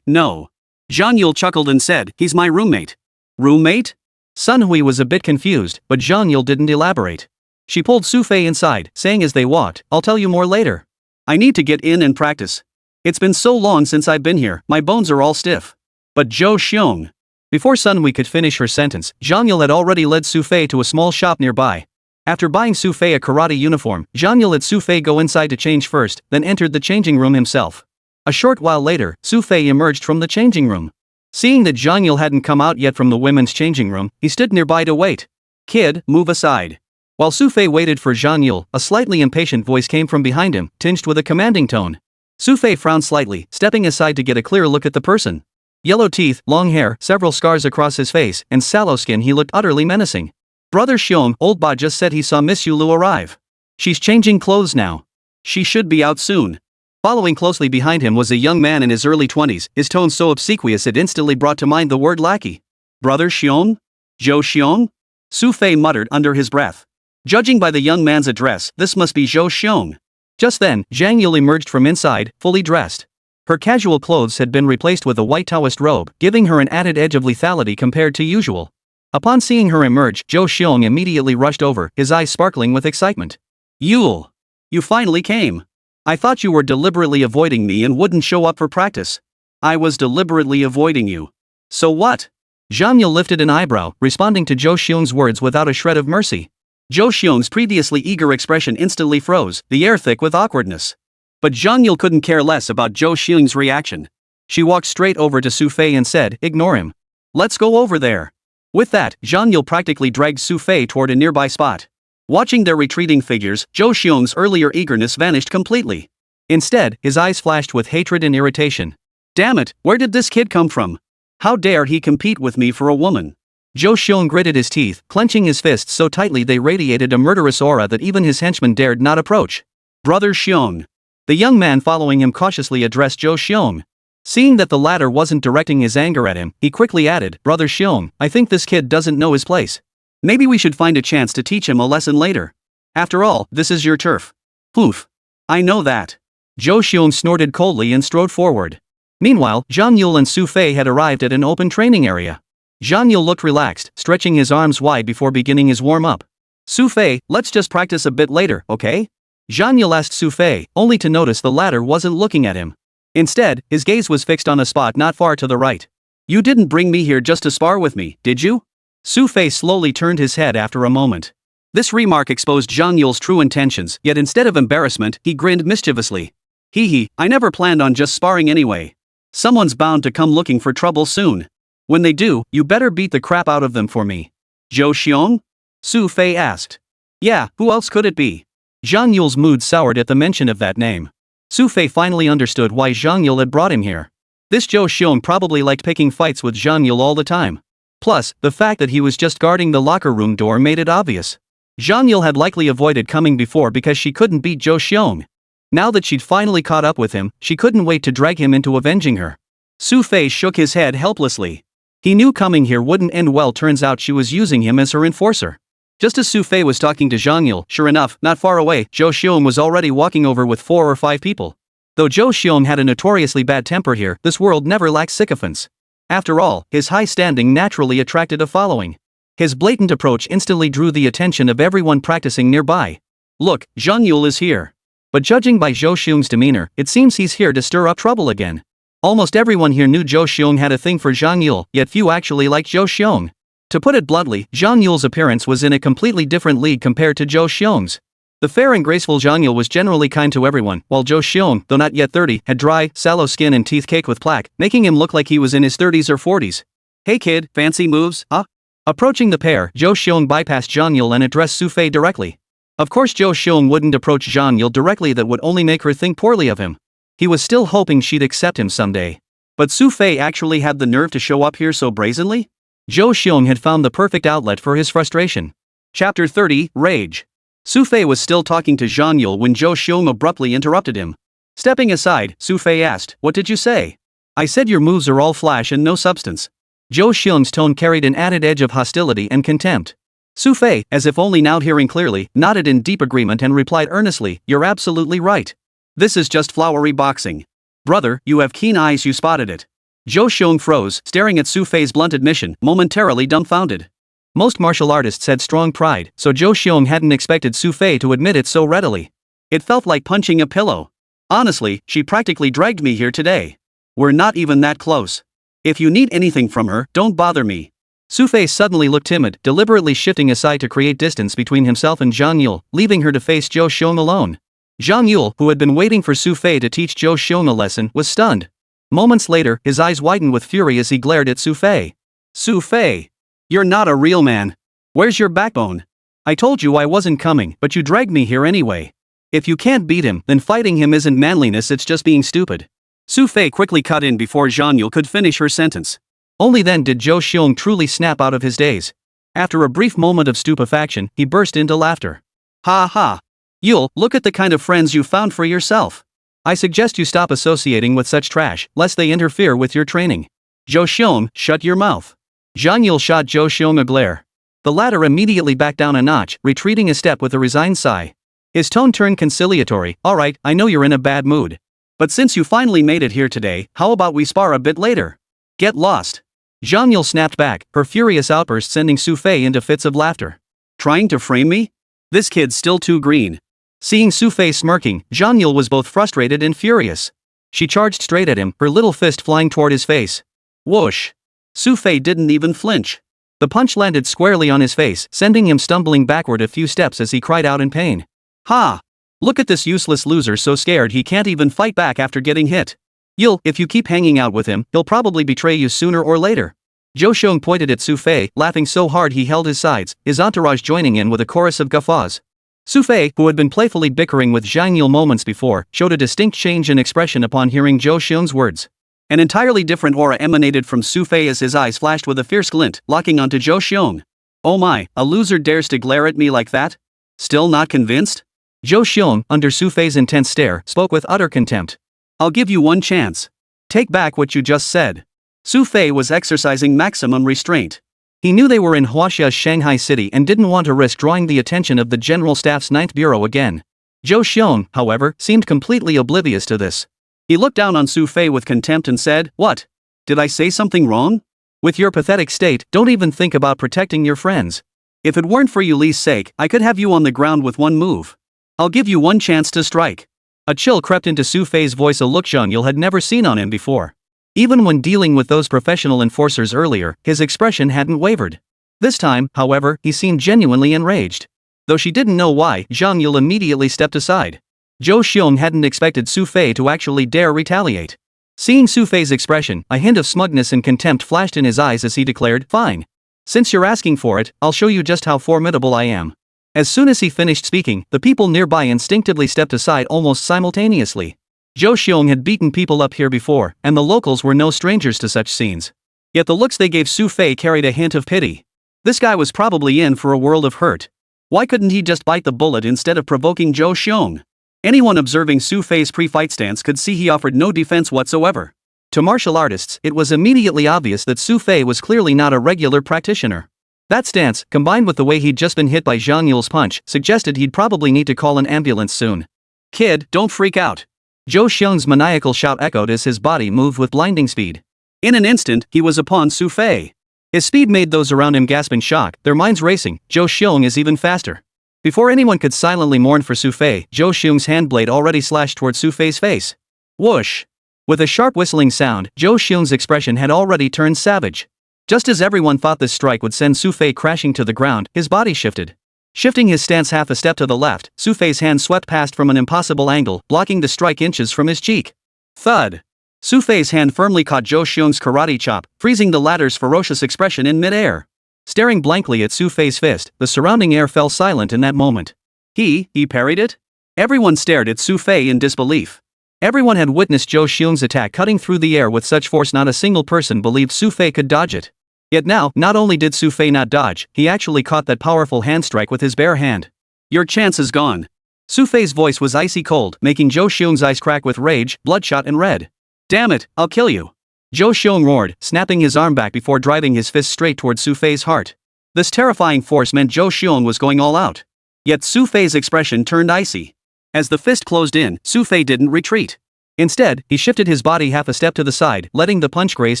No. Zhang Yule chuckled and said, he's my roommate. Roommate? Sun Hui was a bit confused, but Zhang Yule didn't elaborate. She pulled Xu Fei inside, saying as they walked, I'll tell you more later. I need to get in and practice. It's been so long since I've been here, my bones are all stiff. But Zhou Xiong. Before Sun Hui could finish her sentence, Zhang Yule had already led Xu Fei to a small shop nearby. After buying Xu Fei a karate uniform, Zhang Yule let Xu Fei go inside to change first, then entered the changing room himself. A short while later, Xu Fei emerged from the changing room. Seeing that Zhang Yule hadn't come out yet from the women's changing room, he stood nearby to wait. Kid, move aside. While Xu Fei waited for Zhang Yule, a slightly impatient voice came from behind him, tinged with a commanding tone. Xu Fei frowned slightly, stepping aside to get a clearer look at the person. Yellow teeth, long hair, several scars across his face, and sallow skin, he looked utterly menacing. Brother Xiong, old Ba just said he saw Miss Yulu arrive. She's changing clothes now. She should be out soon. Following closely behind him was a young man in his early 20s, his tone so obsequious it instantly brought to mind the word lackey. Brother Xiong? Zhou Xiong? Xu Fei muttered under his breath. Judging by the young man's address, this must be Zhou Xiong. Just then, Zhang Yule emerged from inside, fully dressed. Her casual clothes had been replaced with a white Taoist robe, giving her an added edge of lethality compared to usual. Upon seeing her emerge, Zhou Xiong immediately rushed over, his eyes sparkling with excitement. Yule! You finally came. I thought you were deliberately avoiding me and wouldn't show up for practice. I was deliberately avoiding you. So what? Zhang Yule lifted an eyebrow, responding to Zhou Xiong's words without a shred of mercy. Zhou Xiong's previously eager expression instantly froze, the air thick with awkwardness. But Zhang Yule couldn't care less about Zhou Xiong's reaction. She walked straight over to Xu Fei and said, ignore him. Let's go over there. With that, Zhang Yule practically dragged Xu Fei toward a nearby spot. Watching their retreating figures, Zhou Xiong's earlier eagerness vanished completely. Instead, his eyes flashed with hatred and irritation. Damn it, where did this kid come from? How dare he compete with me for a woman? Zhou Xiong gritted his teeth, clenching his fists so tightly they radiated a murderous aura that even his henchmen dared not approach. Brother Xiong. The young man following him cautiously addressed Zhou Xiong. Seeing that the latter wasn't directing his anger at him, he quickly added, Brother Xiong, I think this kid doesn't know his place. Maybe we should find a chance to teach him a lesson later. After all, this is your turf. Poof. I know that. Zhou Xiong snorted coldly and strode forward. Meanwhile, Zhang Yule and Xu Fei had arrived at an open training area. Zhang Yule looked relaxed, stretching his arms wide before beginning his warm-up. Xu Fei, let's just practice a bit later, okay? Zhang Yule asked Xu Fei, only to notice the latter wasn't looking at him. Instead, his gaze was fixed on a spot not far to the right. You didn't bring me here just to spar with me, did you? Xu Fei slowly turned his head after a moment. This remark exposed Zhang Yule's true intentions, yet instead of embarrassment, he grinned mischievously. Hee hee, I never planned on just sparring anyway. Someone's bound to come looking for trouble soon. When they do, you better beat the crap out of them for me. Zhou Xiong? Xu Fei asked. Yeah, who else could it be? Zhang Yule's mood soured at the mention of that name. Xu Fei finally understood why Zhang Yule had brought him here. This Zhou Xiong probably liked picking fights with Zhang Yule all the time. Plus, the fact that he was just guarding the locker room door made it obvious. Zhang Yule had likely avoided coming before because she couldn't beat Zhou Xiong. Now that she'd finally caught up with him, she couldn't wait to drag him into avenging her. Xu Fei shook his head helplessly. He knew coming here wouldn't end well. Turns out she was using him as her enforcer. Just as Xu Fei was talking to Zhang Yule, sure enough, not far away, Zhou Xiong was already walking over with 4 or 5 people. Though Zhou Xiong had a notoriously bad temper here, this world never lacks sycophants. After all, his high standing naturally attracted a following. His blatant approach instantly drew the attention of everyone practicing nearby. Look, Zhang Yule is here. But judging by Zhou Xiong's demeanor, it seems he's here to stir up trouble again. Almost everyone here knew Zhou Xiong had a thing for Zhang Yule, yet few actually liked Zhou Xiong. To put it bluntly, Zhang Yule's appearance was in a completely different league compared to Zhou Xiong's. The fair and graceful Zhang Yule was generally kind to everyone, while Zhou Xiong, though not yet 30, had dry, sallow skin and teeth caked with plaque, making him look like he was in his 30s or 40s. Hey kid, fancy moves, huh? Approaching the pair, Zhou Xiong bypassed Zhang Yule and addressed Xu Fei directly. Of course Zhou Xiong wouldn't approach Zhang Yule directly, that would only make her think poorly of him. He was still hoping she'd accept him someday. But Xu Fei actually had the nerve to show up here so brazenly? Zhou Xiong had found the perfect outlet for his frustration. Chapter 30, Rage. Xu Fei was still talking to Zhang Yule when Zhou Xiong abruptly interrupted him. Stepping aside, Xu Fei asked, "What did you say?" "I said your moves are all flash and no substance." Zhou Xiong's tone carried an added edge of hostility and contempt. Xu Fei, as if only now hearing clearly, nodded in deep agreement and replied earnestly, "You're absolutely right. This is just flowery boxing. Brother, you have keen eyes, you spotted it." Zhou Xiong froze, staring at Xu Fei's blunt admission, momentarily dumbfounded. Most martial artists had strong pride, so Zhou Xiong hadn't expected Xu Fei to admit it so readily. It felt like punching a pillow. Honestly, she practically dragged me here today. We're not even that close. If you need anything from her, don't bother me. Xu Fei suddenly looked timid, deliberately shifting aside to create distance between himself and Zhang Yule, leaving her to face Zhou Xiong alone. Zhang Yule, who had been waiting for Xu Fei to teach Zhou Xiong a lesson, was stunned. Moments later, his eyes widened with fury as he glared at Xu Fei. "Xu Fei! You're not a real man. Where's your backbone? I told you I wasn't coming, but you dragged me here anyway. If you can't beat him, then fighting him isn't manliness, it's just being stupid." Xu Fei quickly cut in before Zhang Yule could finish her sentence. Only then did Zhou Xiong truly snap out of his daze. After a brief moment of stupefaction, he burst into laughter. "Ha ha! Yule, look at the kind of friends you found for yourself. I suggest you stop associating with such trash, lest they interfere with your training." "Zhou Xiong, shut your mouth." Zhang Yule shot Zhou Xiong a glare. The latter immediately backed down a notch, retreating a step with a resigned sigh. His tone turned conciliatory. "Alright, I know you're in a bad mood. But since you finally made it here today, how about we spar a bit later? Get lost." Zhang Yule snapped back, her furious outburst sending Xu Fei into fits of laughter. "Trying to frame me? This kid's still too green." Seeing Xu Fei smirking, Zhang Yule was both frustrated and furious. She charged straight at him, her little fist flying toward his face. Whoosh! Xu Fei didn't even flinch. The punch landed squarely on his face, sending him stumbling backward a few steps as he cried out in pain. "Ha! Look at this useless loser, so scared he can't even fight back after getting hit. Yule, if you keep hanging out with him, he'll probably betray you sooner or later." Zhou Xiong pointed at Xu Fei, laughing so hard he held his sides, his entourage joining in with a chorus of guffaws. Xu Fei, who had been playfully bickering with Zhang Yule moments before, showed a distinct change in expression upon hearing Zhou Xiong's words. An entirely different aura emanated from Xu Fei as his eyes flashed with a fierce glint, locking onto Zhou Xiong. "Oh my, a loser dares to glare at me like that? Still not convinced?" Zhou Xiong, under Xu Fei's intense stare, spoke with utter contempt. "I'll give you one chance. Take back what you just said." Xu Fei was exercising maximum restraint. He knew they were in Huaxia's Shanghai City and didn't want to risk drawing the attention of the General Staff's 9th Bureau again. Zhou Xiong, however, seemed completely oblivious to this. He looked down on Xu Fei with contempt and said, "What? Did I say something wrong? With your pathetic state, don't even think about protecting your friends. If it weren't for Yuli's sake, I could have you on the ground with one move. I'll give you one chance to strike. A chill crept into Xu Fei's voice, a look Zhang Yule had never seen on him before. Even when dealing with those professional enforcers earlier, his expression hadn't wavered. This time, however, he seemed genuinely enraged. Though she didn't know why, Zhang Yule immediately stepped aside. Zhou Xiong hadn't expected Xu Fei to actually dare retaliate. Seeing Xu Fei's expression, a hint of smugness and contempt flashed in his eyes as he declared, "Fine. Since you're asking for it, I'll show you just how formidable I am." As soon as he finished speaking, the people nearby instinctively stepped aside almost simultaneously. Zhou Xiong had beaten people up here before, and the locals were no strangers to such scenes. Yet the looks they gave Xu Fei carried a hint of pity. This guy was probably in for a world of hurt. Why couldn't he just bite the bullet instead of provoking Zhou Xiong? Anyone observing Xu Fei's pre-fight stance could see he offered no defense whatsoever. To martial artists, it was immediately obvious that Xu Fei was clearly not a regular practitioner. That stance, combined with the way he'd just been hit by Zhang Yule's punch, suggested he'd probably need to call an ambulance soon. "Kid, don't freak out." Zhou Xiong's maniacal shout echoed as his body moved with blinding speed. In an instant, he was upon Xu Fei. His speed made those around him gasp in shock, their minds racing. Zhou Xiong is even faster. Before anyone could silently mourn for Xu Fei, Zhou Xiong's handblade already slashed toward Xu Fei's face. Whoosh! With a sharp whistling sound, Zhou Xiong's expression had already turned savage. Just as everyone thought this strike would send Xu Fei crashing to the ground, his body shifted. Shifting his stance half a step to the left, Xu Fei's hand swept past from an impossible angle, blocking the strike inches from his cheek. Thud! Xu Fei's hand firmly caught Zhou Xiong's karate chop, freezing the latter's ferocious expression in mid-air. Staring blankly at Xu Fei's fist, the surrounding air fell silent in that moment. He parried it? Everyone stared at Xu Fei in disbelief. Everyone had witnessed Zhou Xiong's attack cutting through the air with such force not a single person believed Xu Fei could dodge it. Yet now, not only did Xu Fei not dodge, he actually caught that powerful hand strike with his bare hand. "Your chance is gone." Xu Fei's voice was icy cold, making Zhou Xiong's eyes crack with rage, bloodshot and red. "Damn it, I'll kill you." Zhou Xiong roared, snapping his arm back before driving his fist straight toward Xu Fei's heart. This terrifying force meant Zhou Xiong was going all out. Yet Xu Fei's expression turned icy. As the fist closed in, Xu Fei didn't retreat. Instead, he shifted his body half a step to the side, letting the punch graze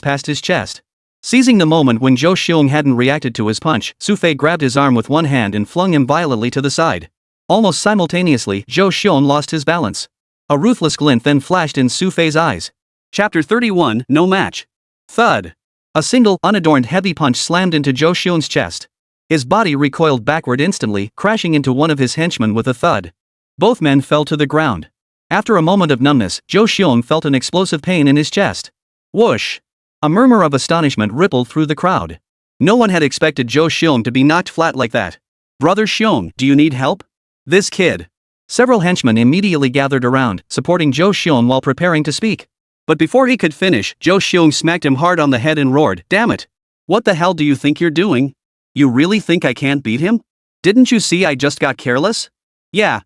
past his chest. Seizing the moment when Zhou Xiong hadn't reacted to his punch, Xu Fei grabbed his arm with one hand and flung him violently to the side. Almost simultaneously, Zhou Xiong lost his balance. A ruthless glint then flashed in Xu Fei's eyes. Chapter 31, No Match. Thud! A single, unadorned heavy punch slammed into Zhou Xiong's chest. His body recoiled backward instantly, crashing into one of his henchmen with a thud. Both men fell to the ground. After a moment of numbness, Zhou Xiong felt an explosive pain in his chest. Whoosh! A murmur of astonishment rippled through the crowd. No one had expected Zhou Xiong to be knocked flat like that. "Brother Xiong, do you need help?" "This kid." Several henchmen immediately gathered around, supporting Zhou Xiong while preparing to speak. But before he could finish, Zhou Xiong smacked him hard on the head and roared, "Damn it! What the hell do you think you're doing? You really think I can't beat him? Didn't you see I just got careless? Yeah.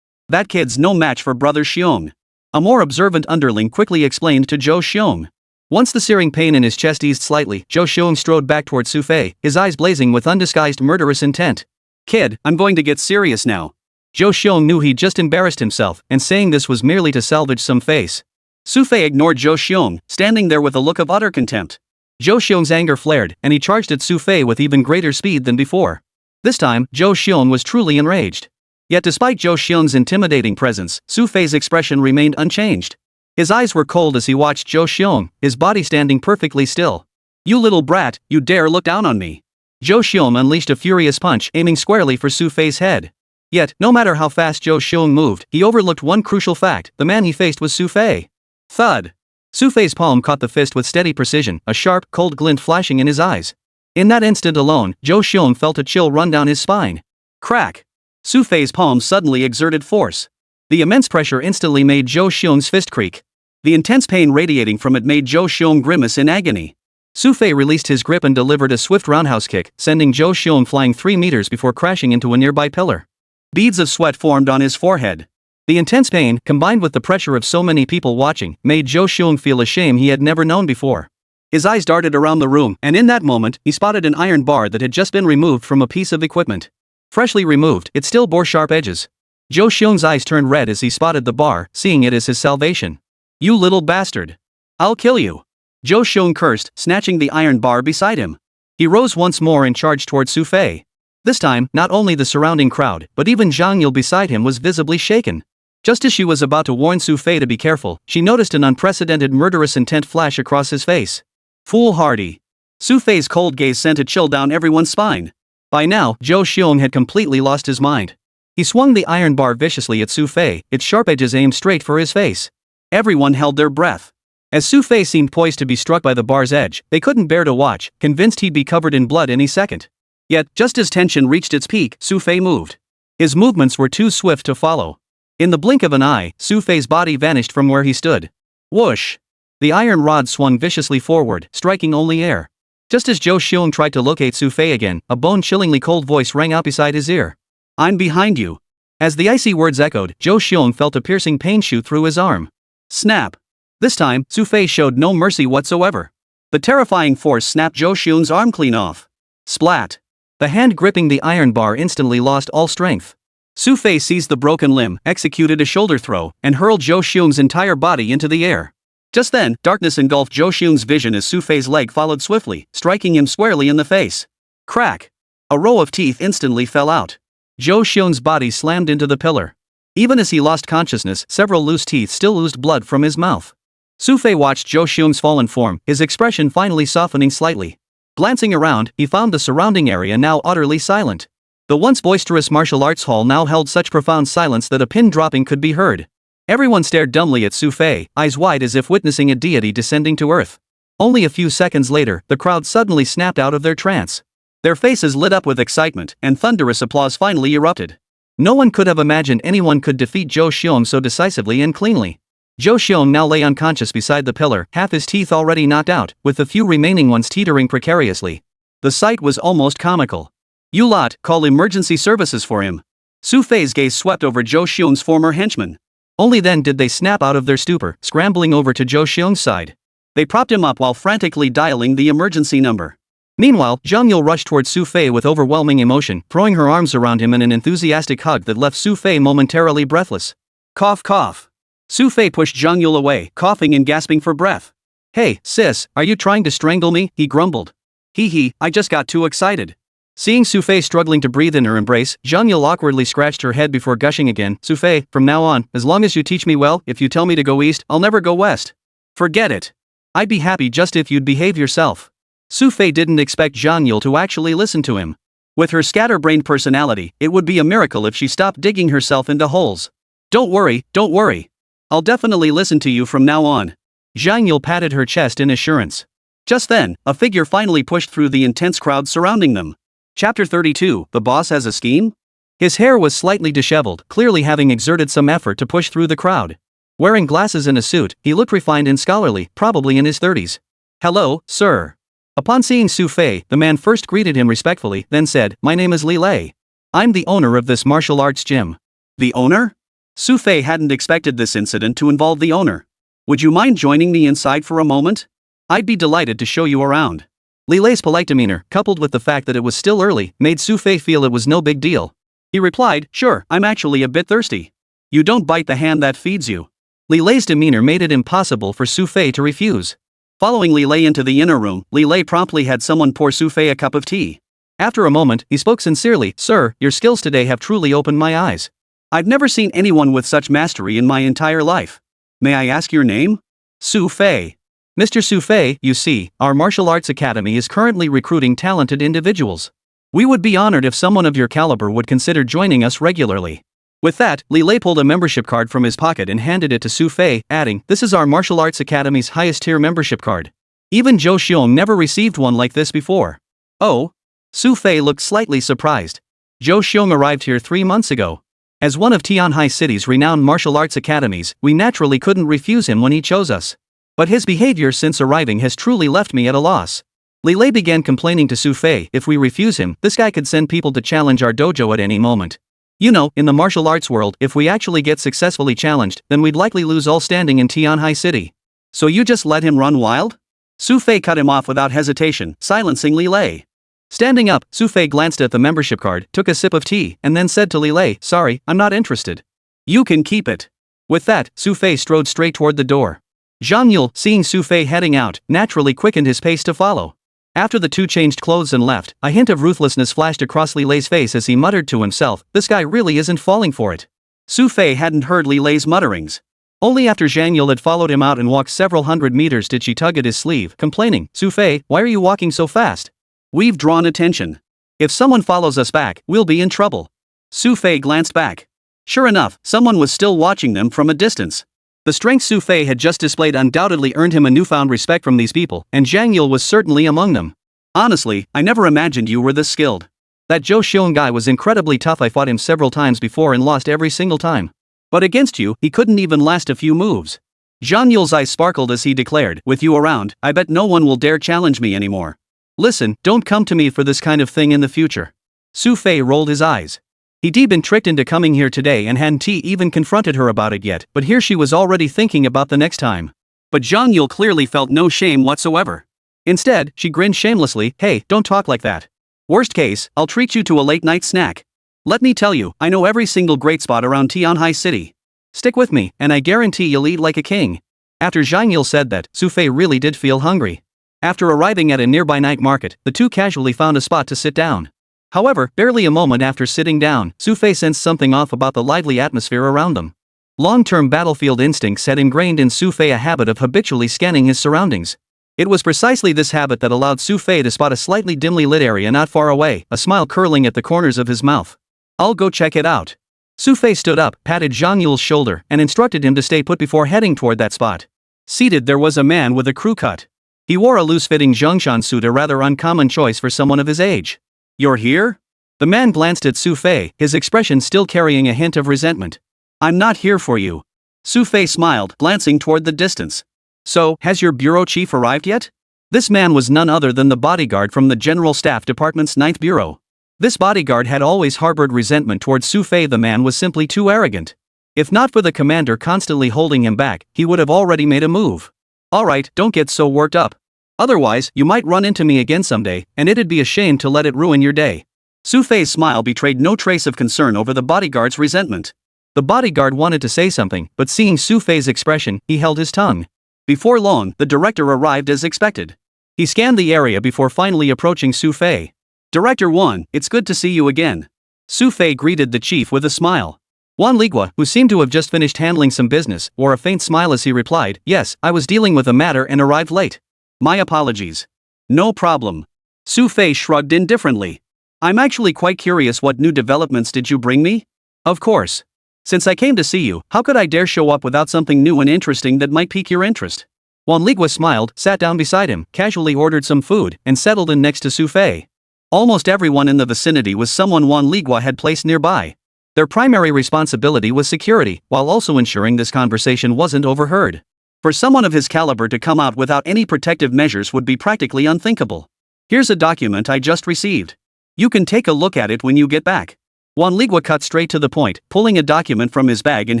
That kid's no match for Brother Xiong." A more observant underling quickly explained to Zhou Xiong. Once the searing pain in his chest eased slightly, Zhou Xiong strode back toward Xu Fei, his eyes blazing with undisguised murderous intent. "Kid, I'm going to get serious now." Zhou Xiong knew he'd just embarrassed himself, and saying this was merely to salvage some face. Xu Fei ignored Zhou Xiong, standing there with a look of utter contempt. Zhou Xiong's anger flared, and he charged at Xu Fei with even greater speed than before. This time, Zhou Xiong was truly enraged. Yet despite Zhou Xiong's intimidating presence, Xu Fei's expression remained unchanged. His eyes were cold as he watched Zhou Xiong, his body standing perfectly still. "You little brat, you dare look down on me." Zhou Xiong unleashed a furious punch, aiming squarely for Xu Fei's head. Yet, no matter how fast Zhou Xiong moved, he overlooked one crucial fact: the man he faced was Xu Fei. Thud! Xu Fei's palm caught the fist with steady precision, a sharp, cold glint flashing in his eyes. In that instant alone, Zhou Xiong felt a chill run down his spine. Crack! Xu Fei's palm suddenly exerted force. The immense pressure instantly made Zhou Xiong's fist creak. The intense pain radiating from it made Zhou Xiong grimace in agony. Xu Fei released his grip and delivered a swift roundhouse kick, sending Zhou Xiong flying 3 meters before crashing into a nearby pillar. Beads of sweat formed on his forehead. The intense pain, combined with the pressure of so many people watching, made Zhou Xiong feel a shame he had never known before. His eyes darted around the room, and in that moment, he spotted an iron bar that had just been removed from a piece of equipment. Freshly removed, it still bore sharp edges. Zhou Xiong's eyes turned red as he spotted the bar, seeing it as his salvation. "You little bastard! I'll kill you!" Zhou Xiong cursed, snatching the iron bar beside him. He rose once more and charged toward Xu Fei. This time, not only the surrounding crowd, but even Zhang Yule beside him was visibly shaken. Just as she was about to warn Xu Fei to be careful, she noticed an unprecedented murderous intent flash across his face. Foolhardy. Xu Fei's cold gaze sent a chill down everyone's spine. By now, Zhou Xiong had completely lost his mind. He swung the iron bar viciously at Xu Fei, its sharp edges aimed straight for his face. Everyone held their breath. As Xu Fei seemed poised to be struck by the bar's edge, they couldn't bear to watch, convinced he'd be covered in blood any second. Yet, just as tension reached its peak, Xu Fei moved. His movements were too swift to follow. In the blink of an eye, Xu Fei's body vanished from where he stood. Whoosh! The iron rod swung viciously forward, striking only air. Just as Zhou Xiong tried to locate Xu Fei again, a bone-chillingly cold voice rang out beside his ear. I'm behind you. As the icy words echoed, Zhou Xiong felt a piercing pain shoot through his arm. Snap! This time, Xu Fei showed no mercy whatsoever. The terrifying force snapped Zhou Xiong's arm clean off. Splat! The hand gripping the iron bar instantly lost all strength. Xu Fei seized the broken limb, executed a shoulder throw, and hurled Zhou Xiong's entire body into the air. Just then, darkness engulfed Zhou Xiong's vision as Xu Fei's leg followed swiftly, striking him squarely in the face. Crack! A row of teeth instantly fell out. Zhou Xiong's body slammed into the pillar. Even as he lost consciousness, several loose teeth still oozed blood from his mouth. Xu Fei watched Zhou Xiong's fallen form, his expression finally softening slightly. Glancing around, he found the surrounding area now utterly silent. The once boisterous martial arts hall now held such profound silence that a pin dropping could be heard. Everyone stared dumbly at Xu Fei, eyes wide as if witnessing a deity descending to earth. Only a few seconds later, the crowd suddenly snapped out of their trance. Their faces lit up with excitement, and thunderous applause finally erupted. No one could have imagined anyone could defeat Zhou Xiong so decisively and cleanly. Zhou Xiong now lay unconscious beside the pillar, half his teeth already knocked out, with the few remaining ones teetering precariously. The sight was almost comical. You lot, call emergency services for him. Xu Fei's gaze swept over Zhou Xiong's former henchman. Only then did they snap out of their stupor, scrambling over to Zhou Xiong's side. They propped him up while frantically dialing the emergency number. Meanwhile, Zhang Yule rushed toward Xu Fei with overwhelming emotion, throwing her arms around him in an enthusiastic hug that left Xu Fei momentarily breathless. Cough cough. Xu Fei pushed Zhang Yule away, coughing and gasping for breath. Hey, sis, are you trying to strangle me? He grumbled. Hee, I just got too excited. Seeing Xu Fei struggling to breathe in her embrace, Zhang Yule awkwardly scratched her head before gushing again. Xu Fei, from now on, as long as you teach me well, if you tell me to go east, I'll never go west. Forget it. I'd be happy just if you'd behave yourself. Xu Fei didn't expect Zhang Yule to actually listen to him. With her scatterbrained personality, it would be a miracle if she stopped digging herself into holes. Don't worry. I'll definitely listen to you from now on. Zhang Yule patted her chest in assurance. Just then, a figure finally pushed through the intense crowd surrounding them. Chapter 32, The Boss Has a Scheme? His hair was slightly disheveled, clearly having exerted some effort to push through the crowd. Wearing glasses and a suit, he looked refined and scholarly, probably in his 30s. Hello, sir. Upon seeing Xu Fei, the man first greeted him respectfully, then said, My name is Li Lei. I'm the owner of this martial arts gym. The owner? Xu Fei hadn't expected this incident to involve the owner. Would you mind joining me inside for a moment? I'd be delighted to show you around. Li Lei's polite demeanor, coupled with the fact that it was still early, made Xu Fei feel it was no big deal. He replied, Sure, I'm actually a bit thirsty. You don't bite the hand that feeds you. Li Lei's demeanor made it impossible for Xu Fei to refuse. Following Li Lei into the inner room, Li Lei promptly had someone pour Xu Fei a cup of tea. After a moment, he spoke sincerely, Sir, your skills today have truly opened my eyes. I've never seen anyone with such mastery in my entire life. May I ask your name? Xu Fei. Mr. Xu Fei, you see, our martial arts academy is currently recruiting talented individuals. We would be honored if someone of your caliber would consider joining us regularly. With that, Li Lei pulled a membership card from his pocket and handed it to Xu Fei, adding, This is our martial arts academy's highest tier membership card. Even Zhou Xiong never received one like this before. Oh? Xu Fei looked slightly surprised. Zhou Xiong arrived here 3 months ago. As one of Tianhai City's renowned martial arts academies, we naturally couldn't refuse him when he chose us. But his behavior since arriving has truly left me at a loss. Li Lei began complaining to Xu Fei, if we refuse him, this guy could send people to challenge our dojo at any moment. You know, in the martial arts world, if we actually get successfully challenged, then we'd likely lose all standing in Tianhai City. So you just let him run wild? Xu Fei cut him off without hesitation, silencing Li Lei. Standing up, Xu Fei glanced at the membership card, took a sip of tea, and then said to Li Lei, Sorry, I'm not interested. You can keep it. With that, Xu Fei strode straight toward the door. Zhang Yule, seeing Xu Fei heading out, naturally quickened his pace to follow. After the two changed clothes and left, a hint of ruthlessness flashed across Li Lei's face as he muttered to himself, "This guy really isn't falling for it." Xu Fei hadn't heard Li Lei's mutterings. Only after Zhang Yule had followed him out and walked several hundred meters did she tug at his sleeve, complaining, "Xu Fei, why are you walking so fast? We've drawn attention. If someone follows us back, we'll be in trouble." Xu Fei glanced back. Sure enough, someone was still watching them from a distance. The strength Xu Fei had just displayed undoubtedly earned him a newfound respect from these people, and Zhang Yule was certainly among them. "Honestly, I never imagined you were this skilled. That Zhou Xiong guy was incredibly tough. I fought him several times before and lost every single time. But against you, he couldn't even last a few moves." Zhang Yule's eyes sparkled as he declared, "With you around, I bet no one will dare challenge me anymore. Listen, don't come to me for this kind of thing in the future." Xu Fei rolled his eyes. He'd been tricked into coming here today and hadn't even confronted her about it yet, but here she was already thinking about the next time. But Zhang Yule clearly felt no shame whatsoever. Instead, she grinned shamelessly, "Hey, don't talk like that. Worst case, I'll treat you to a late-night snack. Let me tell you, I know every single great spot around Tianhai City. Stick with me, and I guarantee you'll eat like a king." After Zhang Yule said that, Xu Fei really did feel hungry. After arriving at a nearby night market, the two casually found a spot to sit down. However, barely a moment after sitting down, Xu Fei sensed something off about the lively atmosphere around them. Long-term battlefield instincts had ingrained in Xu Fei a habit of habitually scanning his surroundings. It was precisely this habit that allowed Xu Fei to spot a slightly dimly lit area not far away, a smile curling at the corners of his mouth. "I'll go check it out." Xu Fei stood up, patted Zhang Yule's shoulder, and instructed him to stay put before heading toward that spot. Seated there was a man with a crew cut. He wore a loose-fitting Zhongshan suit, a rather uncommon choice for someone of his age. "You're here?" The man glanced at Xu Fei, his expression still carrying a hint of resentment. "I'm not here for you." Xu Fei smiled, glancing toward the distance. "So, has your bureau chief arrived yet?" This man was none other than the bodyguard from the General Staff Department's 9th Bureau. This bodyguard had always harbored resentment towards Xu Fei. The man was simply too arrogant. If not for the commander constantly holding him back, he would have already made a move. "Alright, don't get so worked up. Otherwise, you might run into me again someday, and it'd be a shame to let it ruin your day." Xu Fei's smile betrayed no trace of concern over the bodyguard's resentment. The bodyguard wanted to say something, but seeing Xu Fei's expression, he held his tongue. Before long, the director arrived as expected. He scanned the area before finally approaching Xu Fei. "Director Wan, it's good to see you again." Xu Fei greeted the chief with a smile. Wan Ligua, who seemed to have just finished handling some business, wore a faint smile as he replied, "Yes, I was dealing with a matter and arrived late. My apologies." "No problem." Xu Fei shrugged indifferently. "I'm actually quite curious, what new developments did you bring me?" "Of course. Since I came to see you, how could I dare show up without something new and interesting that might pique your interest?" Wan Ligua smiled, sat down beside him, casually ordered some food, and settled in next to Xu Fei. Almost everyone in the vicinity was someone Wan Ligua had placed nearby. Their primary responsibility was security, while also ensuring this conversation wasn't overheard. For someone of his caliber to come out without any protective measures would be practically unthinkable. "Here's a document I just received. You can take a look at it when you get back." Wan Ligua cut straight to the point, pulling a document from his bag and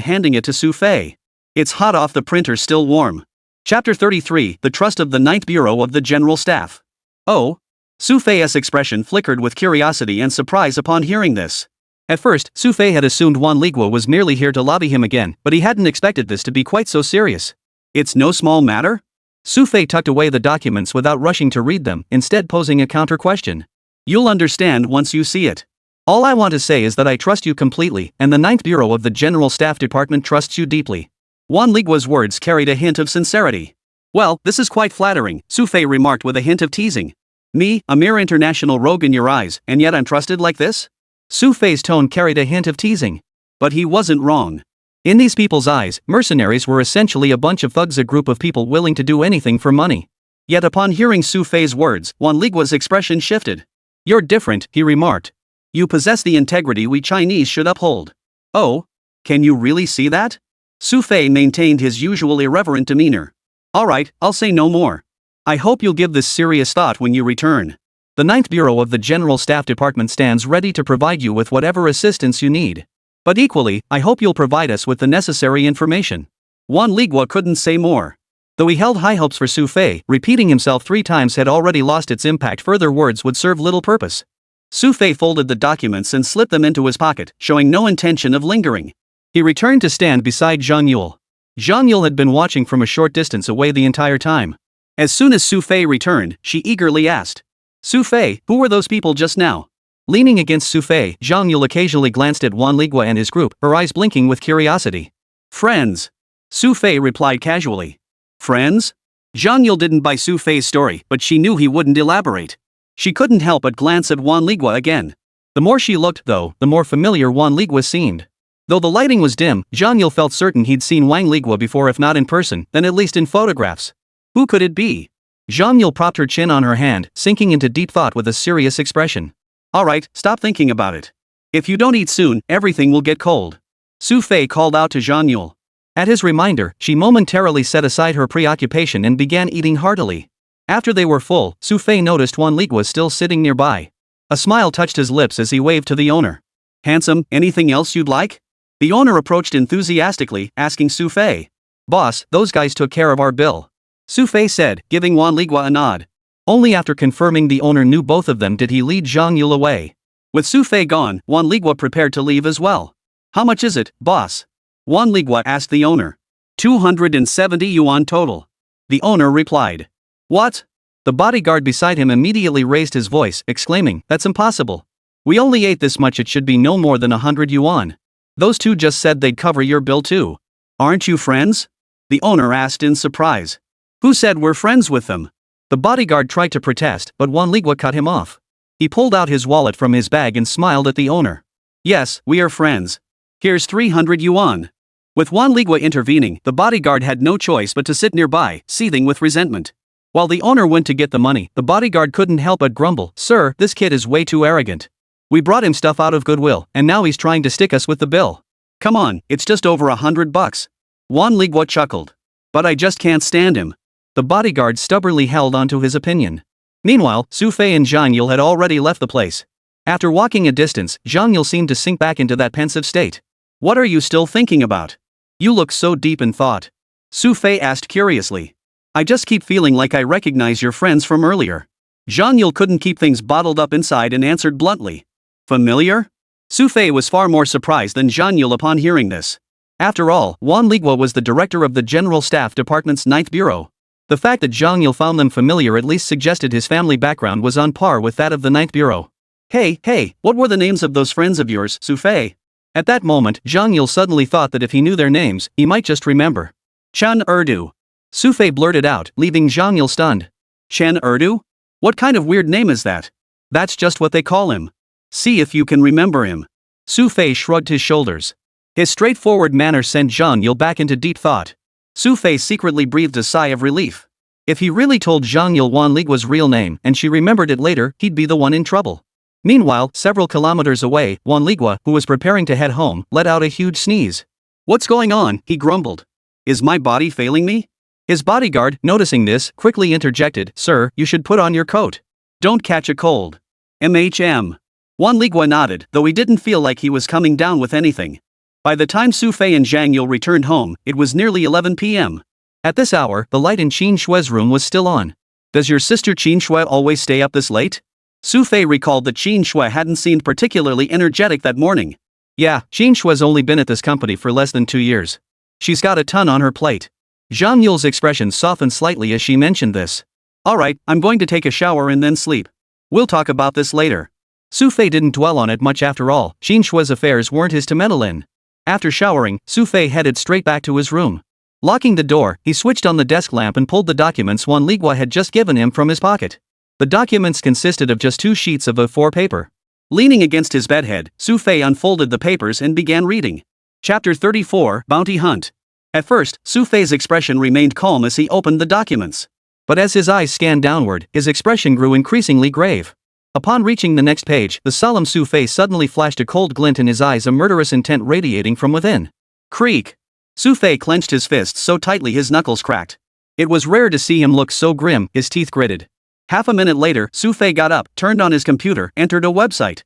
handing it to Xu Fei. "It's hot off the printer, still warm." Chapter 33, The Trust of the 9th Bureau of the General Staff. "Oh?" Xu Fei's expression flickered with curiosity and surprise upon hearing this. At first, Xu Fei had assumed Wan Ligua was merely here to lobby him again, but he hadn't expected this to be quite so serious. "It's no small matter?" Xu Fei tucked away the documents without rushing to read them, instead posing a counter-question. "You'll understand once you see it. All I want to say is that I trust you completely, and the 9th Bureau of the General Staff Department trusts you deeply." Wan Ligua's words carried a hint of sincerity. "Well, this is quite flattering," Xu Fei remarked with a hint of teasing. "Me, a mere international rogue in your eyes, and yet I'm trusted like this?" Xu Fei's tone carried a hint of teasing. But he wasn't wrong. In these people's eyes, mercenaries were essentially a bunch of thugs, a group of people willing to do anything for money. Yet upon hearing Xu Fei's words, Wan Ligua's expression shifted. "You're different," he remarked. "You possess the integrity we Chinese should uphold." "Oh? Can you really see that?" Xu Fei maintained his usual irreverent demeanor. "Alright, I'll say no more. I hope you'll give this serious thought when you return. The 9th Bureau of the General Staff Department stands ready to provide you with whatever assistance you need. But equally, I hope you'll provide us with the necessary information." Wan Ligua couldn't say more. Though he held high hopes for Xu Fei, repeating himself 3 times had already lost its impact. Further words would serve little purpose. Xu Fei folded the documents and slipped them into his pocket, showing no intention of lingering. He returned to stand beside Zhang Yule. Zhang Yule had been watching from a short distance away the entire time. As soon as Xu Fei returned, she eagerly asked, "Xu Fei, who were those people just now?" Leaning against Xu Fei, Zhang Yule occasionally glanced at Wan Ligua and his group, her eyes blinking with curiosity. "Friends," Xu Fei replied casually. "Friends?" Zhang Yule didn't buy Xu Fei's story, but she knew he wouldn't elaborate. She couldn't help but glance at Wan Ligua again. The more she looked, though, the more familiar Wan Ligua seemed. Though the lighting was dim, Zhang Yule felt certain he'd seen Wang Ligua before, if not in person, then at least in photographs. Who could it be? Zhang Yule propped her chin on her hand, sinking into deep thought with a serious expression. "Alright, stop thinking about it. If you don't eat soon, everything will get cold," Xu Fei called out to Zhang Yule. At his reminder, she momentarily set aside her preoccupation and began eating heartily. After they were full, Xu Fei noticed Wan Ligua still sitting nearby. A smile touched his lips as he waved to the owner. "Handsome, anything else you'd like?" The owner approached enthusiastically, asking Xu Fei. "Boss, those guys took care of our bill," Xu Fei said, giving Wan Ligua a nod. Only after confirming the owner knew both of them did he lead Zhang Yule away. With Xu Fei gone, Wan Ligua prepared to leave as well. "How much is it, boss?" Wan Ligua asked the owner. 270 yuan total," the owner replied. "What?" The bodyguard beside him immediately raised his voice, exclaiming, "That's impossible. We only ate this much, it should be no more than 100 yuan. Those two just said they'd cover your bill too." "Aren't you friends?" the owner asked in surprise. "Who said we're friends with them?" The bodyguard tried to protest, but Wan Ligua cut him off. He pulled out his wallet from his bag and smiled at the owner. "Yes, we are friends. Here's 300 yuan. With Wan Ligua intervening, the bodyguard had no choice but to sit nearby, seething with resentment. While the owner went to get the money, the bodyguard couldn't help but grumble, "Sir, this kid is way too arrogant. We brought him stuff out of goodwill, and now he's trying to stick us with the bill. Come on, it's just over $100. Wan Ligua chuckled. "But I just can't stand him." The bodyguard stubbornly held onto his opinion. Meanwhile, Xu Fei and Zhang Yule had already left the place. After walking a distance, Zhang Yule seemed to sink back into that pensive state. "What are you still thinking about? You look so deep in thought," Xu Fei asked curiously. "I just keep feeling like I recognize your friends from earlier." Zhang Yule couldn't keep things bottled up inside and answered bluntly. "Familiar?" Xu Fei was far more surprised than Zhang Yule upon hearing this. After all, Wan Ligua was the director of the General Staff Department's 9th Bureau. The fact that Zhang Yule found them familiar at least suggested his family background was on par with that of the 9th Bureau. Hey, what were the names of those friends of yours, Xu Fei?" At that moment, Zhang Yule suddenly thought that if he knew their names, he might just remember. "Chen Erdu," Xu Fei blurted out, leaving Zhang Yule stunned. "Chen Erdu? What kind of weird name is that?" "That's just what they call him. See if you can remember him." Xu Fei shrugged his shoulders. His straightforward manner sent Zhang Yule back into deep thought. Xu Fei secretly breathed a sigh of relief. If he really told Zhang Yule Wan Ligua's real name and she remembered it later, he'd be the one in trouble. Meanwhile, several kilometers away, Wan Ligua, who was preparing to head home, let out a huge sneeze. "What's going on?" he grumbled. "Is my body failing me?" His bodyguard, noticing this, quickly interjected, "Sir, you should put on your coat. Don't catch a cold." "MHM." Wan Ligua nodded, though he didn't feel like he was coming down with anything. By the time Xu Fei and Zhang Yule returned home, it was nearly 11 p.m. At this hour, the light in Qin Shue's room was still on. "Does your sister Qin Shue always stay up this late?" Xu Fei recalled that Qin Shue hadn't seemed particularly energetic that morning. "Yeah, Qin Shue's only been at this company for less than 2 years. She's got a ton on her plate." Zhang Yule's expression softened slightly as she mentioned this. "Alright, I'm going to take a shower and then sleep. We'll talk about this later." Xu Fei didn't dwell on it much after all. Qin Shue's affairs weren't his to meddle in. After showering, Xu Fei headed straight back to his room. Locking the door, he switched on the desk lamp and pulled the documents Wan Ligua had just given him from his pocket. The documents consisted of just 2 sheets of A4 paper. Leaning against his bedhead, Xu Fei unfolded the papers and began reading. Chapter 34, Bounty Hunt. At first, Xu Fei's expression remained calm as he opened the documents. But as his eyes scanned downward, his expression grew increasingly grave. Upon reaching the next page, the solemn Xu Fei suddenly flashed a cold glint in his eyes, a murderous intent radiating from within. Creak! Xu Fei clenched his fists so tightly his knuckles cracked. It was rare to see him look so grim, his teeth gritted. Half a minute later, Xu Fei got up, turned on his computer, entered a website,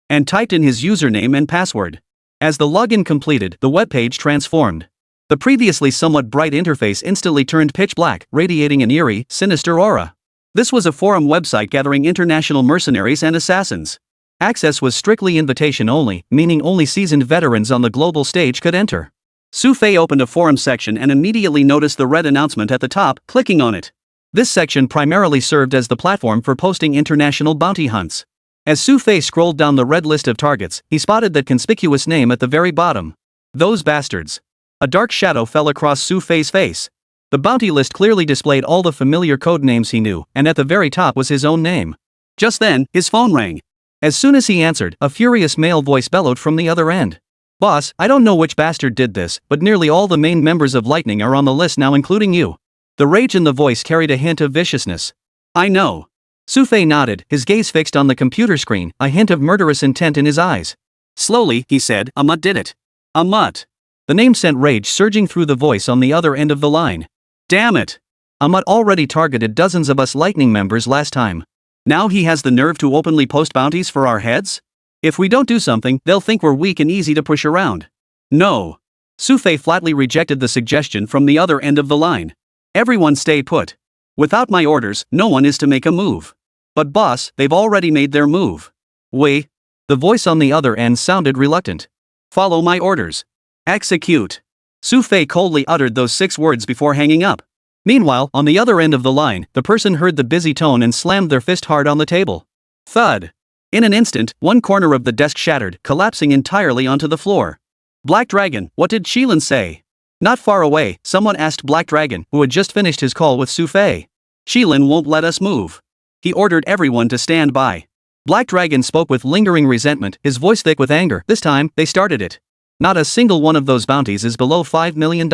and typed in his username and password. As the login completed, the webpage transformed. The previously somewhat bright interface instantly turned pitch black, radiating an eerie, sinister aura. This was a forum website gathering international mercenaries and assassins. Access was strictly invitation only, meaning only seasoned veterans on the global stage could enter. Xu Fei opened a forum section and immediately noticed the red announcement at the top, clicking on it. This section primarily served as the platform for posting international bounty hunts. As Xu Fei scrolled down the red list of targets, he spotted that conspicuous name at the very bottom. Those bastards. A dark shadow fell across Xu Fei's face. The bounty list clearly displayed all the familiar code names he knew, and at the very top was his own name. Just then, his phone rang. As soon as he answered, a furious male voice bellowed from the other end. "Boss, I don't know which bastard did this, but nearly all the main members of Lightning are on the list now, including you." The rage in the voice carried a hint of viciousness. "I know." Xu Fei nodded, his gaze fixed on the computer screen, a hint of murderous intent in his eyes. Slowly, he said, "A mutt did it. A mutt." The name sent rage surging through the voice on the other end of the line. "Damn it. A mutt already targeted dozens of us Lightning members last time. Now he has the nerve to openly post bounties for our heads? If we don't do something, they'll think we're weak and easy to push around." "No." Xu Fei flatly rejected the suggestion from the other end of the line. "Everyone stay put. Without my orders, no one is to make a move." "But boss, they've already made their move." "We?" The voice on the other end sounded reluctant. "Follow my orders. Execute." Xu Fei coldly uttered those 6 words before hanging up. Meanwhile, on the other end of the line, the person heard the busy tone and slammed their fist hard on the table. Thud. In an instant, one corner of the desk shattered, collapsing entirely onto the floor. "Black Dragon, what did Qilan say?" Not far away, someone asked Black Dragon, who had just finished his call with Xu Fei. "Qilan won't let us move. He ordered everyone to stand by." Black Dragon spoke with lingering resentment, his voice thick with anger. "This time, they started it. Not a single one of those bounties is below $5 million.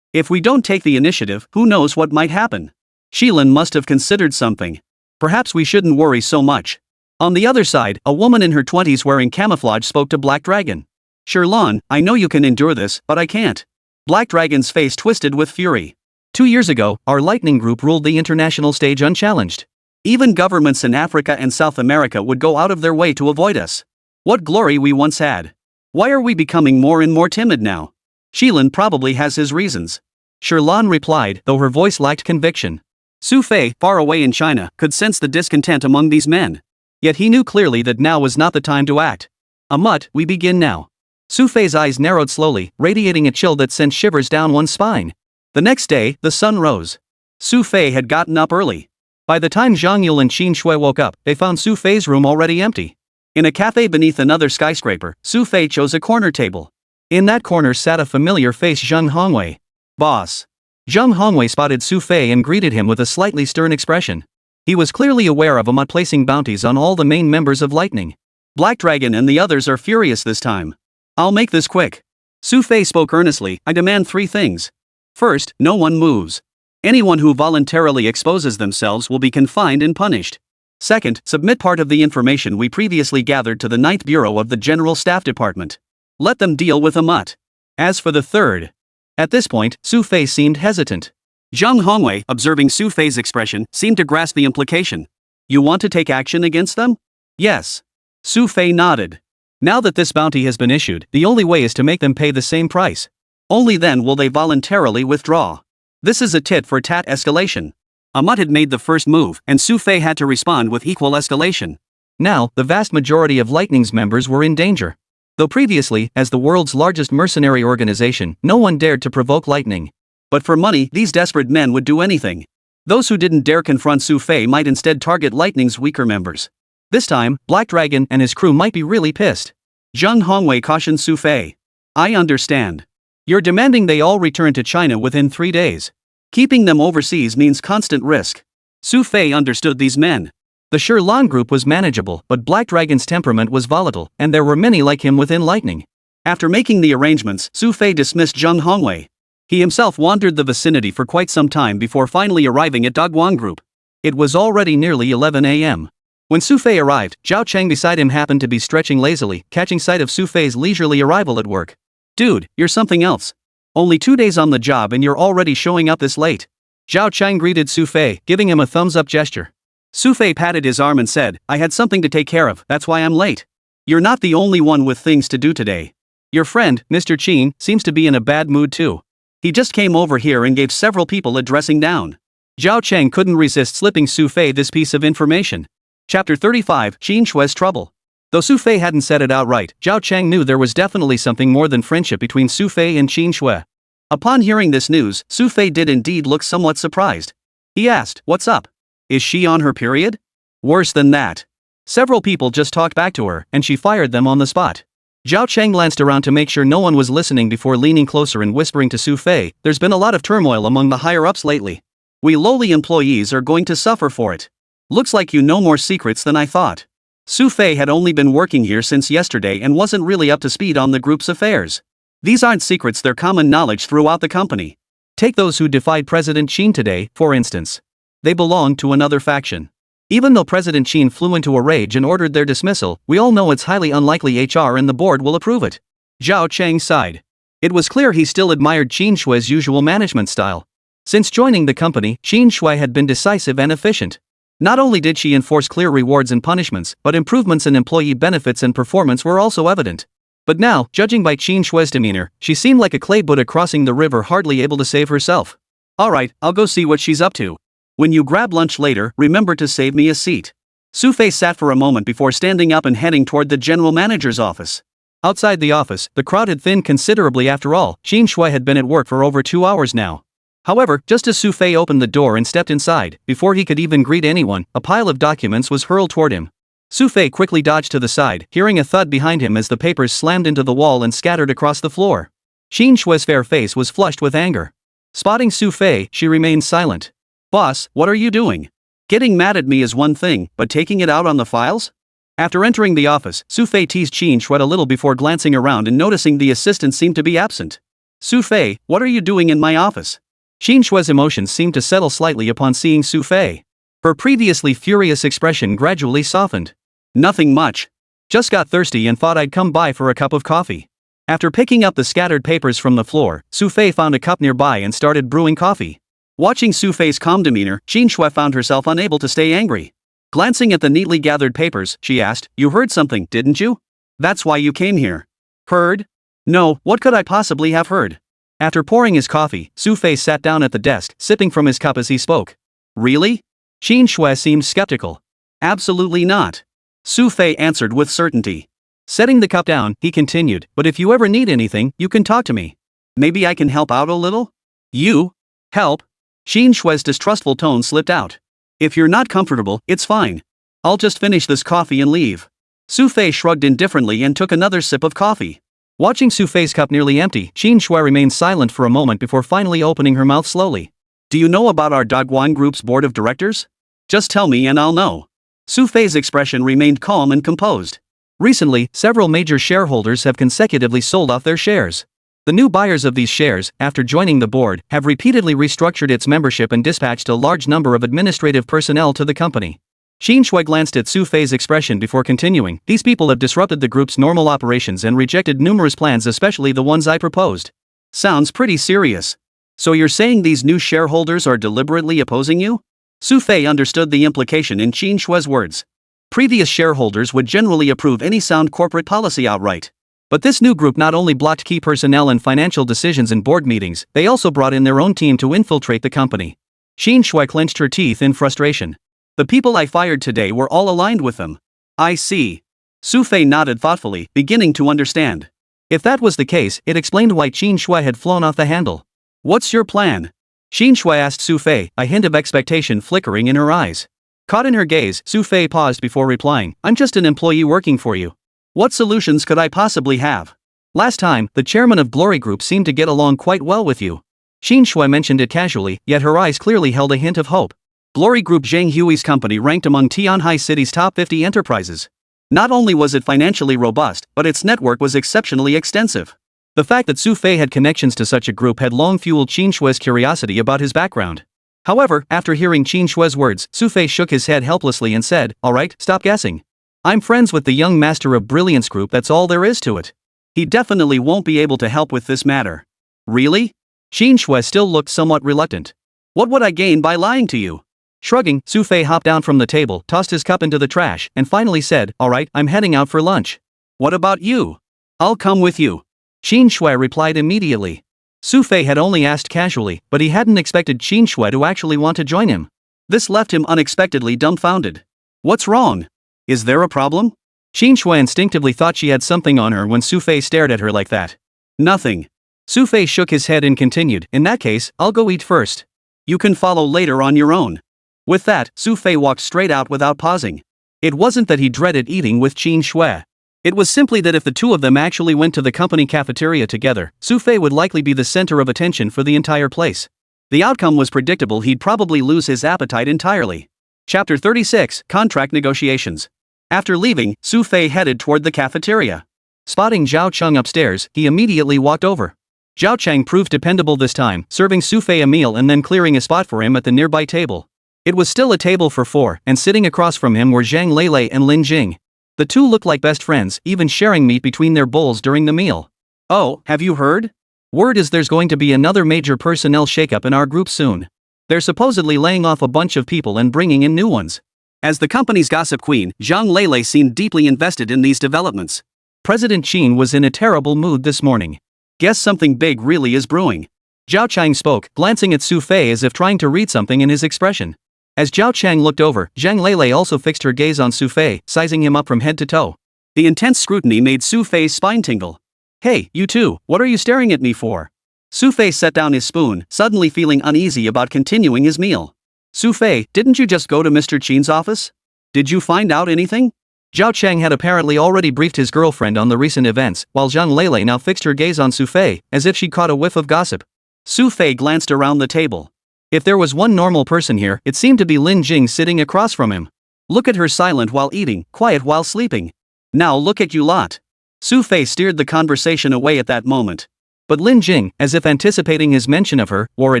If we don't take the initiative, who knows what might happen? Qilan must have considered something. Perhaps we shouldn't worry so much." On the other side, a woman in her 20s wearing camouflage spoke to Black Dragon. "Sherlon, I know you can endure this, but I can't." Black Dragon's face twisted with fury. 2 years ago, our Lightning Group ruled the international stage unchallenged. Even governments in Africa and South America would go out of their way to avoid us. What glory we once had. Why are we becoming more and more timid now? Qilan probably has his reasons. Sherlon replied, though her voice lacked conviction. Xu Fei, far away in China, could sense the discontent among these men. Yet he knew clearly that now was not the time to act. "A mutt, we begin now." Xu Fei's eyes narrowed slowly, radiating a chill that sent shivers down one's spine. The next day, the sun rose. Xu Fei had gotten up early. By the time Zhang Yule and Qin Shui woke up, they found Xu Fei's room already empty. In a cafe beneath another skyscraper, Xu Fei chose a corner table. In that corner sat a familiar face, Zhang Hongwei. "Boss." Zhang Hongwei spotted Xu Fei and greeted him with a slightly stern expression. He was clearly aware of a mutt placing bounties on all the main members of Lightning. "Black Dragon and the others are furious this time. I'll make this quick." Xu Fei spoke earnestly. "I demand 3 things. First, no one moves. Anyone who voluntarily exposes themselves will be confined and punished. Second, submit part of the information we previously gathered to the 9th Bureau of the General Staff Department. Let them deal with a mutt. As for the third..." At this point, Xu Fei seemed hesitant. Zhang Hongwei, observing Xu Fei's expression, seemed to grasp the implication. "You want to take action against them?" "Yes." Xu Fei nodded. "Now that this bounty has been issued, the only way is to make them pay the same price. Only then will they voluntarily withdraw. This is a tit-for-tat escalation." A mutt had made the first move, and Xu Fei had to respond with equal escalation. Now, the vast majority of Lightning's members were in danger. Though previously, as the world's largest mercenary organization, no one dared to provoke Lightning. But for money, these desperate men would do anything. Those who didn't dare confront Xu Fei might instead target Lightning's weaker members. This time, Black Dragon and his crew might be really pissed. Zhang Hongwei cautioned Xu Fei. "I understand. You're demanding they all return to China within 3 days. Keeping them overseas means constant risk." Xu Fei understood these men. The Sherlon group was manageable, but Black Dragon's temperament was volatile, and there were many like him within Lightning. After making the arrangements, Xu Fei dismissed Zhang Hongwei. He himself wandered the vicinity for quite some time before finally arriving at Dogwang Group. It was already nearly 11 a.m. When Xu Fei arrived, Zhao Cheng beside him happened to be stretching lazily, catching sight of Xu Fei's leisurely arrival at work. "Dude, you're something else. Only 2 days on the job and you're already showing up this late." Zhao Cheng greeted Xu Fei, giving him a thumbs-up gesture. Xu Fei patted his arm and said, "I had something to take care of, that's why I'm late. You're not the only one with things to do today. Your friend, Mr. Qin, seems to be in a bad mood too. He just came over here and gave several people a dressing down." Zhao Cheng couldn't resist slipping Xu Fei this piece of information. Chapter 35, Qin Shui's Trouble. Though Xu Fei hadn't said it outright, Zhao Cheng knew there was definitely something more than friendship between Xu Fei and Qin Shui. Upon hearing this news, Xu Fei did indeed look somewhat surprised. He asked, "What's up? Is she on her period?" Worse than that. Several people just talked back to her, and she fired them on the spot. Zhao Cheng glanced around to make sure no one was listening before leaning closer and whispering to Xu Fei, "There's been a lot of turmoil among the higher-ups lately. We lowly employees are going to suffer for it. Looks like you know more secrets than I thought." Xu Fei had only been working here since yesterday and wasn't really up to speed on the group's affairs. These aren't secrets, they're common knowledge throughout the company. Take those who defied President Qin today, for instance. They belong to another faction. Even though President Qin flew into a rage and ordered their dismissal, we all know it's highly unlikely HR and the board will approve it. Zhao Cheng sighed. It was clear he still admired Qin Shui's usual management style. Since joining the company, Qin Shui had been decisive and efficient. Not only did she enforce clear rewards and punishments, but improvements in employee benefits and performance were also evident. But now, judging by Qin Shui's demeanor, she seemed like a clay Buddha crossing the river, hardly able to save herself. "Alright, I'll go see what she's up to. When you grab lunch later, remember to save me a seat." Xu Fei sat for a moment before standing up and heading toward the general manager's office. Outside the office, the crowd had thinned considerably. After all, Qin Shui had been at work for over 2 hours now. However, just as Xu Fei opened the door and stepped inside, before he could even greet anyone, a pile of documents was hurled toward him. Xu Fei quickly dodged to the side, hearing a thud behind him as the papers slammed into the wall and scattered across the floor. Qin Shui's fair face was flushed with anger. Spotting Xu Fei, she remained silent. "Boss, what are you doing? Getting mad at me is one thing, but taking it out on the files?" After entering the office, Xu Fei teased Qin Shui a little before glancing around and noticing the assistant seemed to be absent. "Xu Fei, what are you doing in my office?" Qin Shui's emotions seemed to settle slightly upon seeing Xu Fei. Her previously furious expression gradually softened. "Nothing much. Just got thirsty and thought I'd come by for a cup of coffee." After picking up the scattered papers from the floor, Xu Fei found a cup nearby and started brewing coffee. Watching Xu Fei's calm demeanor, Qin Shui found herself unable to stay angry. Glancing at the neatly gathered papers, she asked, "You heard something, didn't you? That's why you came here." "Heard? No, what could I possibly have heard?" After pouring his coffee, Xu Fei sat down at the desk, sipping from his cup as he spoke. "Really?" Qin Shui seemed skeptical. "Absolutely not," Xu Fei answered with certainty. Setting the cup down, he continued, "But if you ever need anything, you can talk to me. Maybe I can help out a little?" "You? Help?" Qin Shui's distrustful tone slipped out. "If you're not comfortable, it's fine. I'll just finish this coffee and leave." Xu Fei shrugged indifferently and took another sip of coffee. Watching Xu Fei's cup nearly empty, Qin Shui remained silent for a moment before finally opening her mouth slowly. "Do you know about our Dogwan Group's board of directors? Just tell me and I'll know." Xu Fei's expression remained calm and composed. Recently, several major shareholders have consecutively sold off their shares. The new buyers of these shares, after joining the board, have repeatedly restructured its membership and dispatched a large number of administrative personnel to the company. Qin Shui glanced at Xu Fei's expression before continuing, "These people have disrupted the group's normal operations and rejected numerous plans, especially the ones I proposed." "Sounds pretty serious. So you're saying these new shareholders are deliberately opposing you?" Xu Fei understood the implication in Qin Shui's words. Previous shareholders would generally approve any sound corporate policy outright. But this new group not only blocked key personnel and financial decisions in board meetings, they also brought in their own team to infiltrate the company. Qin Shui clenched her teeth in frustration. "The people I fired today were all aligned with them." "I see." Xu Fei nodded thoughtfully, beginning to understand. If that was the case, it explained why Qin Shui had flown off the handle. "What's your plan?" Qin Shui asked Xu Fei, a hint of expectation flickering in her eyes. Caught in her gaze, Xu Fei paused before replying, "I'm just an employee working for you. What solutions could I possibly have? Last time, the chairman of Glory Group seemed to get along quite well with you." Qin Shui mentioned it casually, yet her eyes clearly held a hint of hope. Glory Group, Zhang Yule's company, ranked among Tianhai City's top 50 enterprises. Not only was it financially robust, but its network was exceptionally extensive. The fact that Xu Fei had connections to such a group had long fueled Qin Shui's curiosity about his background. However, after hearing Qin Shui's words, Xu Fei shook his head helplessly and said, "Alright, stop guessing. I'm friends with the young master of brilliance group, that's all there is to it. He definitely won't be able to help with this matter." "Really?" Qin Shui still looked somewhat reluctant. "What would I gain by lying to you?" Shrugging, Xu Fei hopped down from the table, tossed his cup into the trash, and finally said, "Alright, I'm heading out for lunch." "What about you?" "I'll come with you," Qin Shui replied immediately. Xu Fei had only asked casually, but he hadn't expected Qin Shui to actually want to join him. This left him unexpectedly dumbfounded. "What's wrong? Is there a problem?" Qin Shui instinctively thought she had something on her when Xu Fei stared at her like that. Nothing. Xu Fei shook his head and continued, in that case, I'll go eat first. You can follow later on your own. With that, Xu Fei walked straight out without pausing. It wasn't that he dreaded eating with Qin Shui. It was simply that if the two of them actually went to the company cafeteria together, Xu Fei would likely be the center of attention for the entire place. The outcome was predictable, he'd probably lose his appetite entirely. Chapter 36, Contract Negotiations. After leaving, Xu Fei headed toward the cafeteria. Spotting Zhao Cheng upstairs, he immediately walked over. Zhao Cheng proved dependable this time, serving Xu Fei a meal and then clearing a spot for him at the nearby table. It was still a table for four, and sitting across from him were Zhang Lele and Lin Jing. The two looked like best friends, even sharing meat between their bowls during the meal. Oh, have you heard? Word is there's going to be another major personnel shakeup in our group soon. They're supposedly laying off a bunch of people and bringing in new ones. As the company's gossip queen, Zhang Lele seemed deeply invested in these developments. President Qin was in a terrible mood this morning. Guess something big really is brewing. Zhao Chang spoke, glancing at Xu Fei as if trying to read something in his expression. As Zhao Chang looked over, Zhang Lele also fixed her gaze on Xu Fei, sizing him up from head to toe. The intense scrutiny made Xu Fei's spine tingle. Hey, you two, what are you staring at me for? Xu Fei set down his spoon, suddenly feeling uneasy about continuing his meal. Xu Fei, didn't you just go to Mr. Qin's office? Did you find out anything? Zhao Chang had apparently already briefed his girlfriend on the recent events, while Zhang Lele now fixed her gaze on Xu Fei, as if she'd caught a whiff of gossip. Xu Fei glanced around the table. If there was one normal person here, it seemed to be Lin Jing sitting across from him. Look at her, silent while eating, quiet while sleeping. Now look at you lot. Xu Fei steered the conversation away at that moment. But Lin Jing, as if anticipating his mention of her, wore a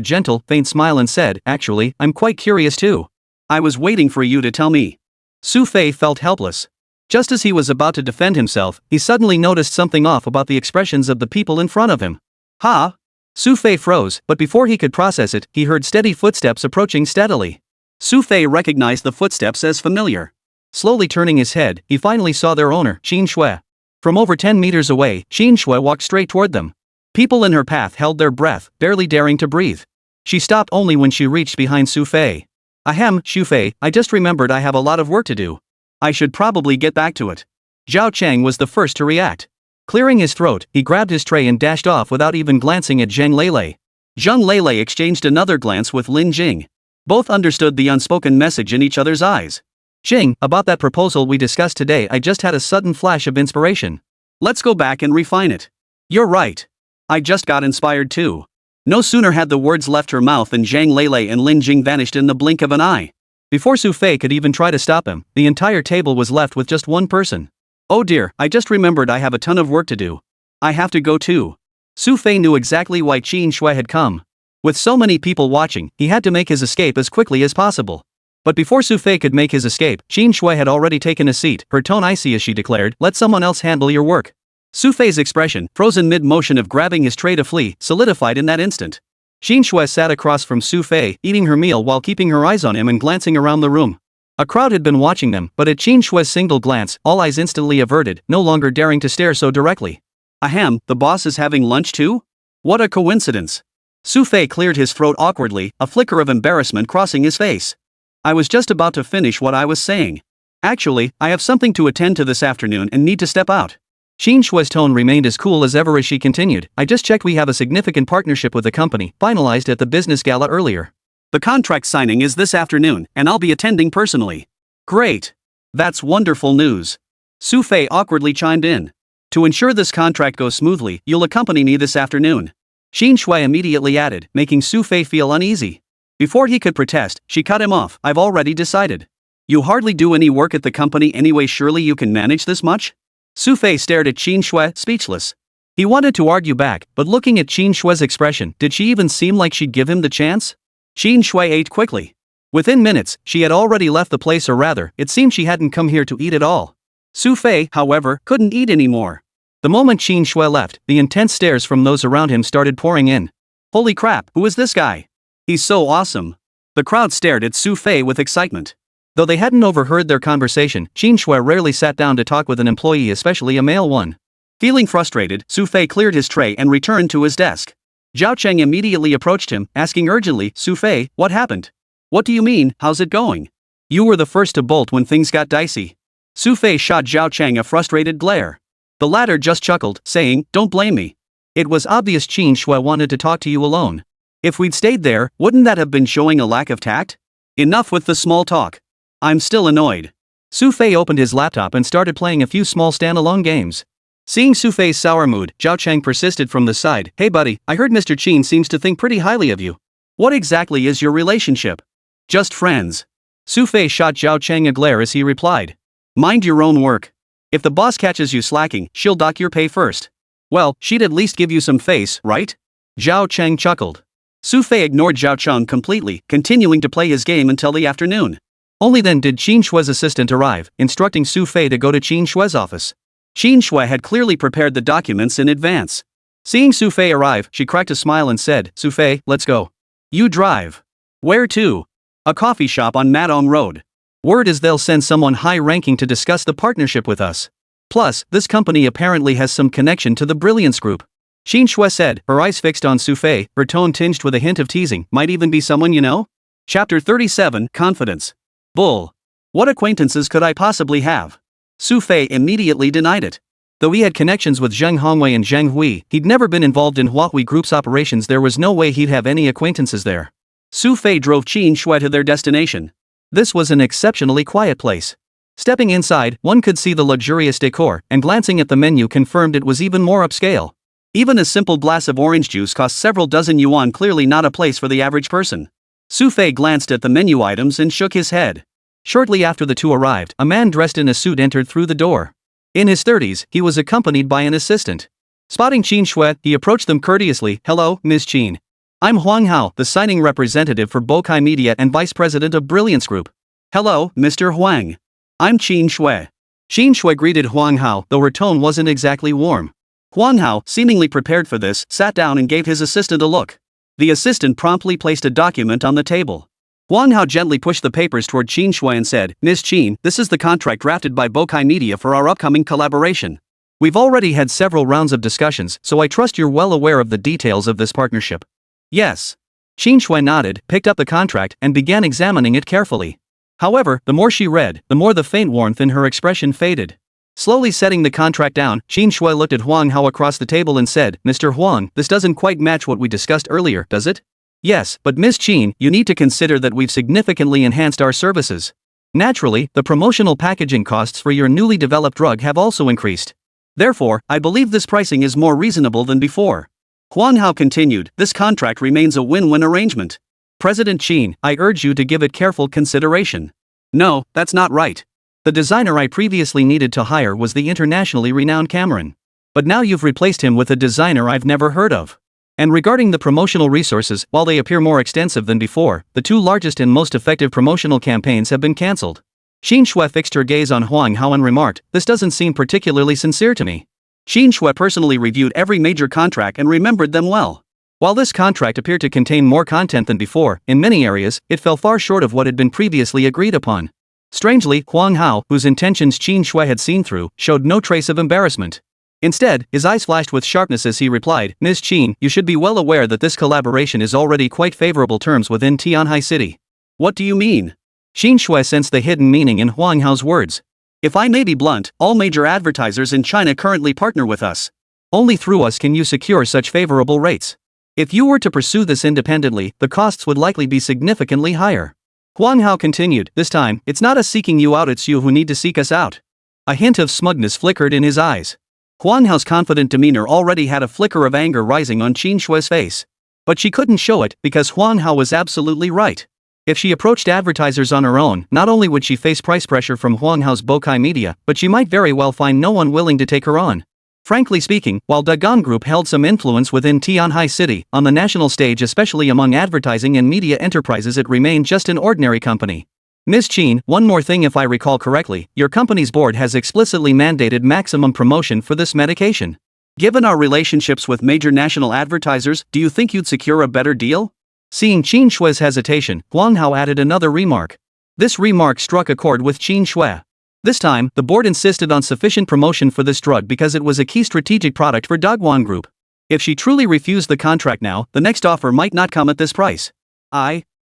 gentle, faint smile and said, actually, I'm quite curious too. I was waiting for you to tell me. Xu Fei felt helpless. Just as he was about to defend himself, he suddenly noticed something off about the expressions of the people in front of him. Ha! Xu Fei froze, but before he could process it, he heard steady footsteps approaching steadily. Xu Fei recognized the footsteps as familiar. Slowly turning his head, he finally saw their owner, Qin Shui. From over 10 meters away, Qin Shui walked straight toward them. People in her path held their breath, barely daring to breathe. She stopped only when she reached behind Xu Fei. Ahem, Xu Fei, I just remembered I have a lot of work to do. I should probably get back to it. Zhao Chang was the first to react. Clearing his throat, he grabbed his tray and dashed off without even glancing at Zhang Lele. Zhang Lele exchanged another glance with Lin Jing. Both understood the unspoken message in each other's eyes. Jing, about that proposal we discussed today, I just had a sudden flash of inspiration. Let's go back and refine it. You're right. I just got inspired too. No sooner had the words left her mouth than Zhang Lele and Lin Jing vanished in the blink of an eye. Before Xu Fei could even try to stop him, the entire table was left with just one person. Oh dear, I just remembered I have a ton of work to do. I have to go too. Xu Fei knew exactly why Qin Shui had come. With so many people watching, he had to make his escape as quickly as possible. But before Xu Fei could make his escape, Qin Shui had already taken a seat, her tone icy as she declared, let someone else handle your work. Xu Fei's expression, frozen mid-motion of grabbing his tray to flee, solidified in that instant. Qin Shui sat across from Xu Fei, eating her meal while keeping her eyes on him and glancing around the room. A crowd had been watching them, but at Qin Shui's single glance, all eyes instantly averted, no longer daring to stare so directly. Ahem, the boss is having lunch too? What a coincidence. Xu Fei cleared his throat awkwardly, a flicker of embarrassment crossing his face. I was just about to finish what I was saying. Actually, I have something to attend to this afternoon and need to step out. Qin Shui's tone remained as cool as ever as she continued, I just checked we have a significant partnership with the company, finalized at the business gala earlier. The contract signing is this afternoon, and I'll be attending personally. Great. That's wonderful news. Xu Fei awkwardly chimed in. To ensure this contract goes smoothly, you'll accompany me this afternoon. Qin Shui immediately added, making Xu Fei feel uneasy. Before he could protest, she cut him off, I've already decided. You hardly do any work at the company anyway, surely you can manage this much? Xu Fei stared at Qin Shui, speechless. He wanted to argue back, but looking at Qin Shui's expression, did she even seem like she'd give him the chance? Qin Shui ate quickly. Within minutes, she had already left the place, or rather, it seemed she hadn't come here to eat at all. Xu Fei, however, couldn't eat anymore. The moment Qin Shui left, the intense stares from those around him started pouring in. Holy crap, who is this guy? He's so awesome. The crowd stared at Xu Fei with excitement. Though they hadn't overheard their conversation, Qin Shui rarely sat down to talk with an employee, especially a male one. Feeling frustrated, Xu Fei cleared his tray and returned to his desk. Zhao Cheng immediately approached him, asking urgently, Xu Fei, what happened? What do you mean, how's it going? You were the first to bolt when things got dicey. Xu Fei shot Zhao Chang a frustrated glare. The latter just chuckled, saying, "Don't blame me. It was obvious Qin Shui wanted to talk to you alone. If we'd stayed there, wouldn't that have been showing a lack of tact? Enough with the small talk. I'm still annoyed." Xu Fei opened his laptop and started playing a few small standalone games. Seeing Xu Fei's sour mood, Zhao Chang persisted from the side. "Hey buddy, I heard Mr. Qin seems to think pretty highly of you. What exactly is your relationship?" "Just friends." Xu Fei shot Zhao Chang a glare as he replied. "Mind your own work. If the boss catches you slacking, she'll dock your pay first." "Well, she'd at least give you some face, right?" Zhao Chang chuckled. Xu Fei ignored Zhao Chang completely, continuing to play his game until the afternoon. Only then did Qin Shui's assistant arrive, instructing Xu Fei to go to Qin Shui's office. Qin Shui had clearly prepared the documents in advance. Seeing Xu Fei arrive, she cracked a smile and said, "Xu Fei, let's go." "You drive." "Where to?" "A coffee shop on Madong Road. Word is they'll send someone high-ranking to discuss the partnership with us. Plus, this company apparently has some connection to the Brilliance Group." Qin Shui said, her eyes fixed on Xu Fei, her tone tinged with a hint of teasing. "Might even be someone you know?" Chapter 37, Confidence. "Bull. What acquaintances could I possibly have?" Xu Fei immediately denied it. Though he had connections with Zheng Hongwei and Zheng Hui, he'd never been involved in Huawei Group's operations. There was no way he'd have any acquaintances there. Xu Fei drove Qin Shui to their destination. This was an exceptionally quiet place. Stepping inside, one could see the luxurious decor, and glancing at the menu confirmed it was even more upscale. Even a simple glass of orange juice cost several dozen yuan, clearly not a place for the average person. Xu Fei glanced at the menu items and shook his head. Shortly after the two arrived, a man dressed in a suit entered through the door. In his 30s, he was accompanied by an assistant. Spotting Qin Shui, he approached them courteously. "Hello, Ms. Qin. I'm Huang Hao, the signing representative for Bokai Media and vice president of Brilliance Group." "Hello, Mr. Huang. I'm Qin Shui." Qin Shui greeted Huang Hao, though her tone wasn't exactly warm. Huang Hao, seemingly prepared for this, sat down and gave his assistant a look. The assistant promptly placed a document on the table. Huang Hao gently pushed the papers toward Qin Shui and said, "Ms. Qin, this is the contract drafted by Bokai Media for our upcoming collaboration. We've already had several rounds of discussions, so I trust you're well aware of the details of this partnership." "Yes." Qin Shui nodded, picked up the contract, and began examining it carefully. However, the more she read, the more the faint warmth in her expression faded. Slowly setting the contract down, Qin Shui looked at Huang Hao across the table and said, "Mr. Huang, this doesn't quite match what we discussed earlier, does it?" "Yes, but Ms. Qin, you need to consider that we've significantly enhanced our services. Naturally, the promotional packaging costs for your newly developed drug have also increased. Therefore, I believe this pricing is more reasonable than before." Huang Hao continued, "This contract remains a win-win arrangement. President Qin, I urge you to give it careful consideration." "No, that's not right. The designer I previously needed to hire was the internationally renowned Cameron. But now you've replaced him with a designer I've never heard of. And regarding the promotional resources, while they appear more extensive than before, the two largest and most effective promotional campaigns have been cancelled." Qin Shui fixed her gaze on Huang Hao and remarked, "This doesn't seem particularly sincere to me." Qin Shui personally reviewed every major contract and remembered them well. While this contract appeared to contain more content than before, in many areas, it fell far short of what had been previously agreed upon. Strangely, Huang Hao, whose intentions Qin Shui had seen through, showed no trace of embarrassment. Instead, his eyes flashed with sharpness as he replied, "Ms. Qin, you should be well aware that this collaboration is already quite favorable terms within Tianhai City." "What do you mean?" Qin Shui sensed the hidden meaning in Huang Hao's words. "If I may be blunt, all major advertisers in China currently partner with us. Only through us can you secure such favorable rates. If you were to pursue this independently, the costs would likely be significantly higher." Huang Hao continued, "This time, it's not us seeking you out, it's you who need to seek us out." A hint of smugness flickered in his eyes. Huang Hao's confident demeanor already had a flicker of anger rising on Qin Shui's face. But she couldn't show it, because Huang Hao was absolutely right. If she approached advertisers on her own, not only would she face price pressure from Huang Hao's Bokai Media, but she might very well find no one willing to take her on. Frankly speaking, while Dagon Group held some influence within Tianhai City, on the national stage, especially among advertising and media enterprises, it remained just an ordinary company. "Ms. Qin, one more thing, if I recall correctly, your company's board has explicitly mandated maximum promotion for this medication. Given our relationships with major national advertisers, do you think you'd secure a better deal?" Seeing Qin Shui's hesitation, Huang Hao added another remark. This remark struck a chord with Qin Shui. This time, the board insisted on sufficient promotion for this drug because it was a key strategic product for Dagwon Group. If she truly refused the contract now, the next offer might not come at this price.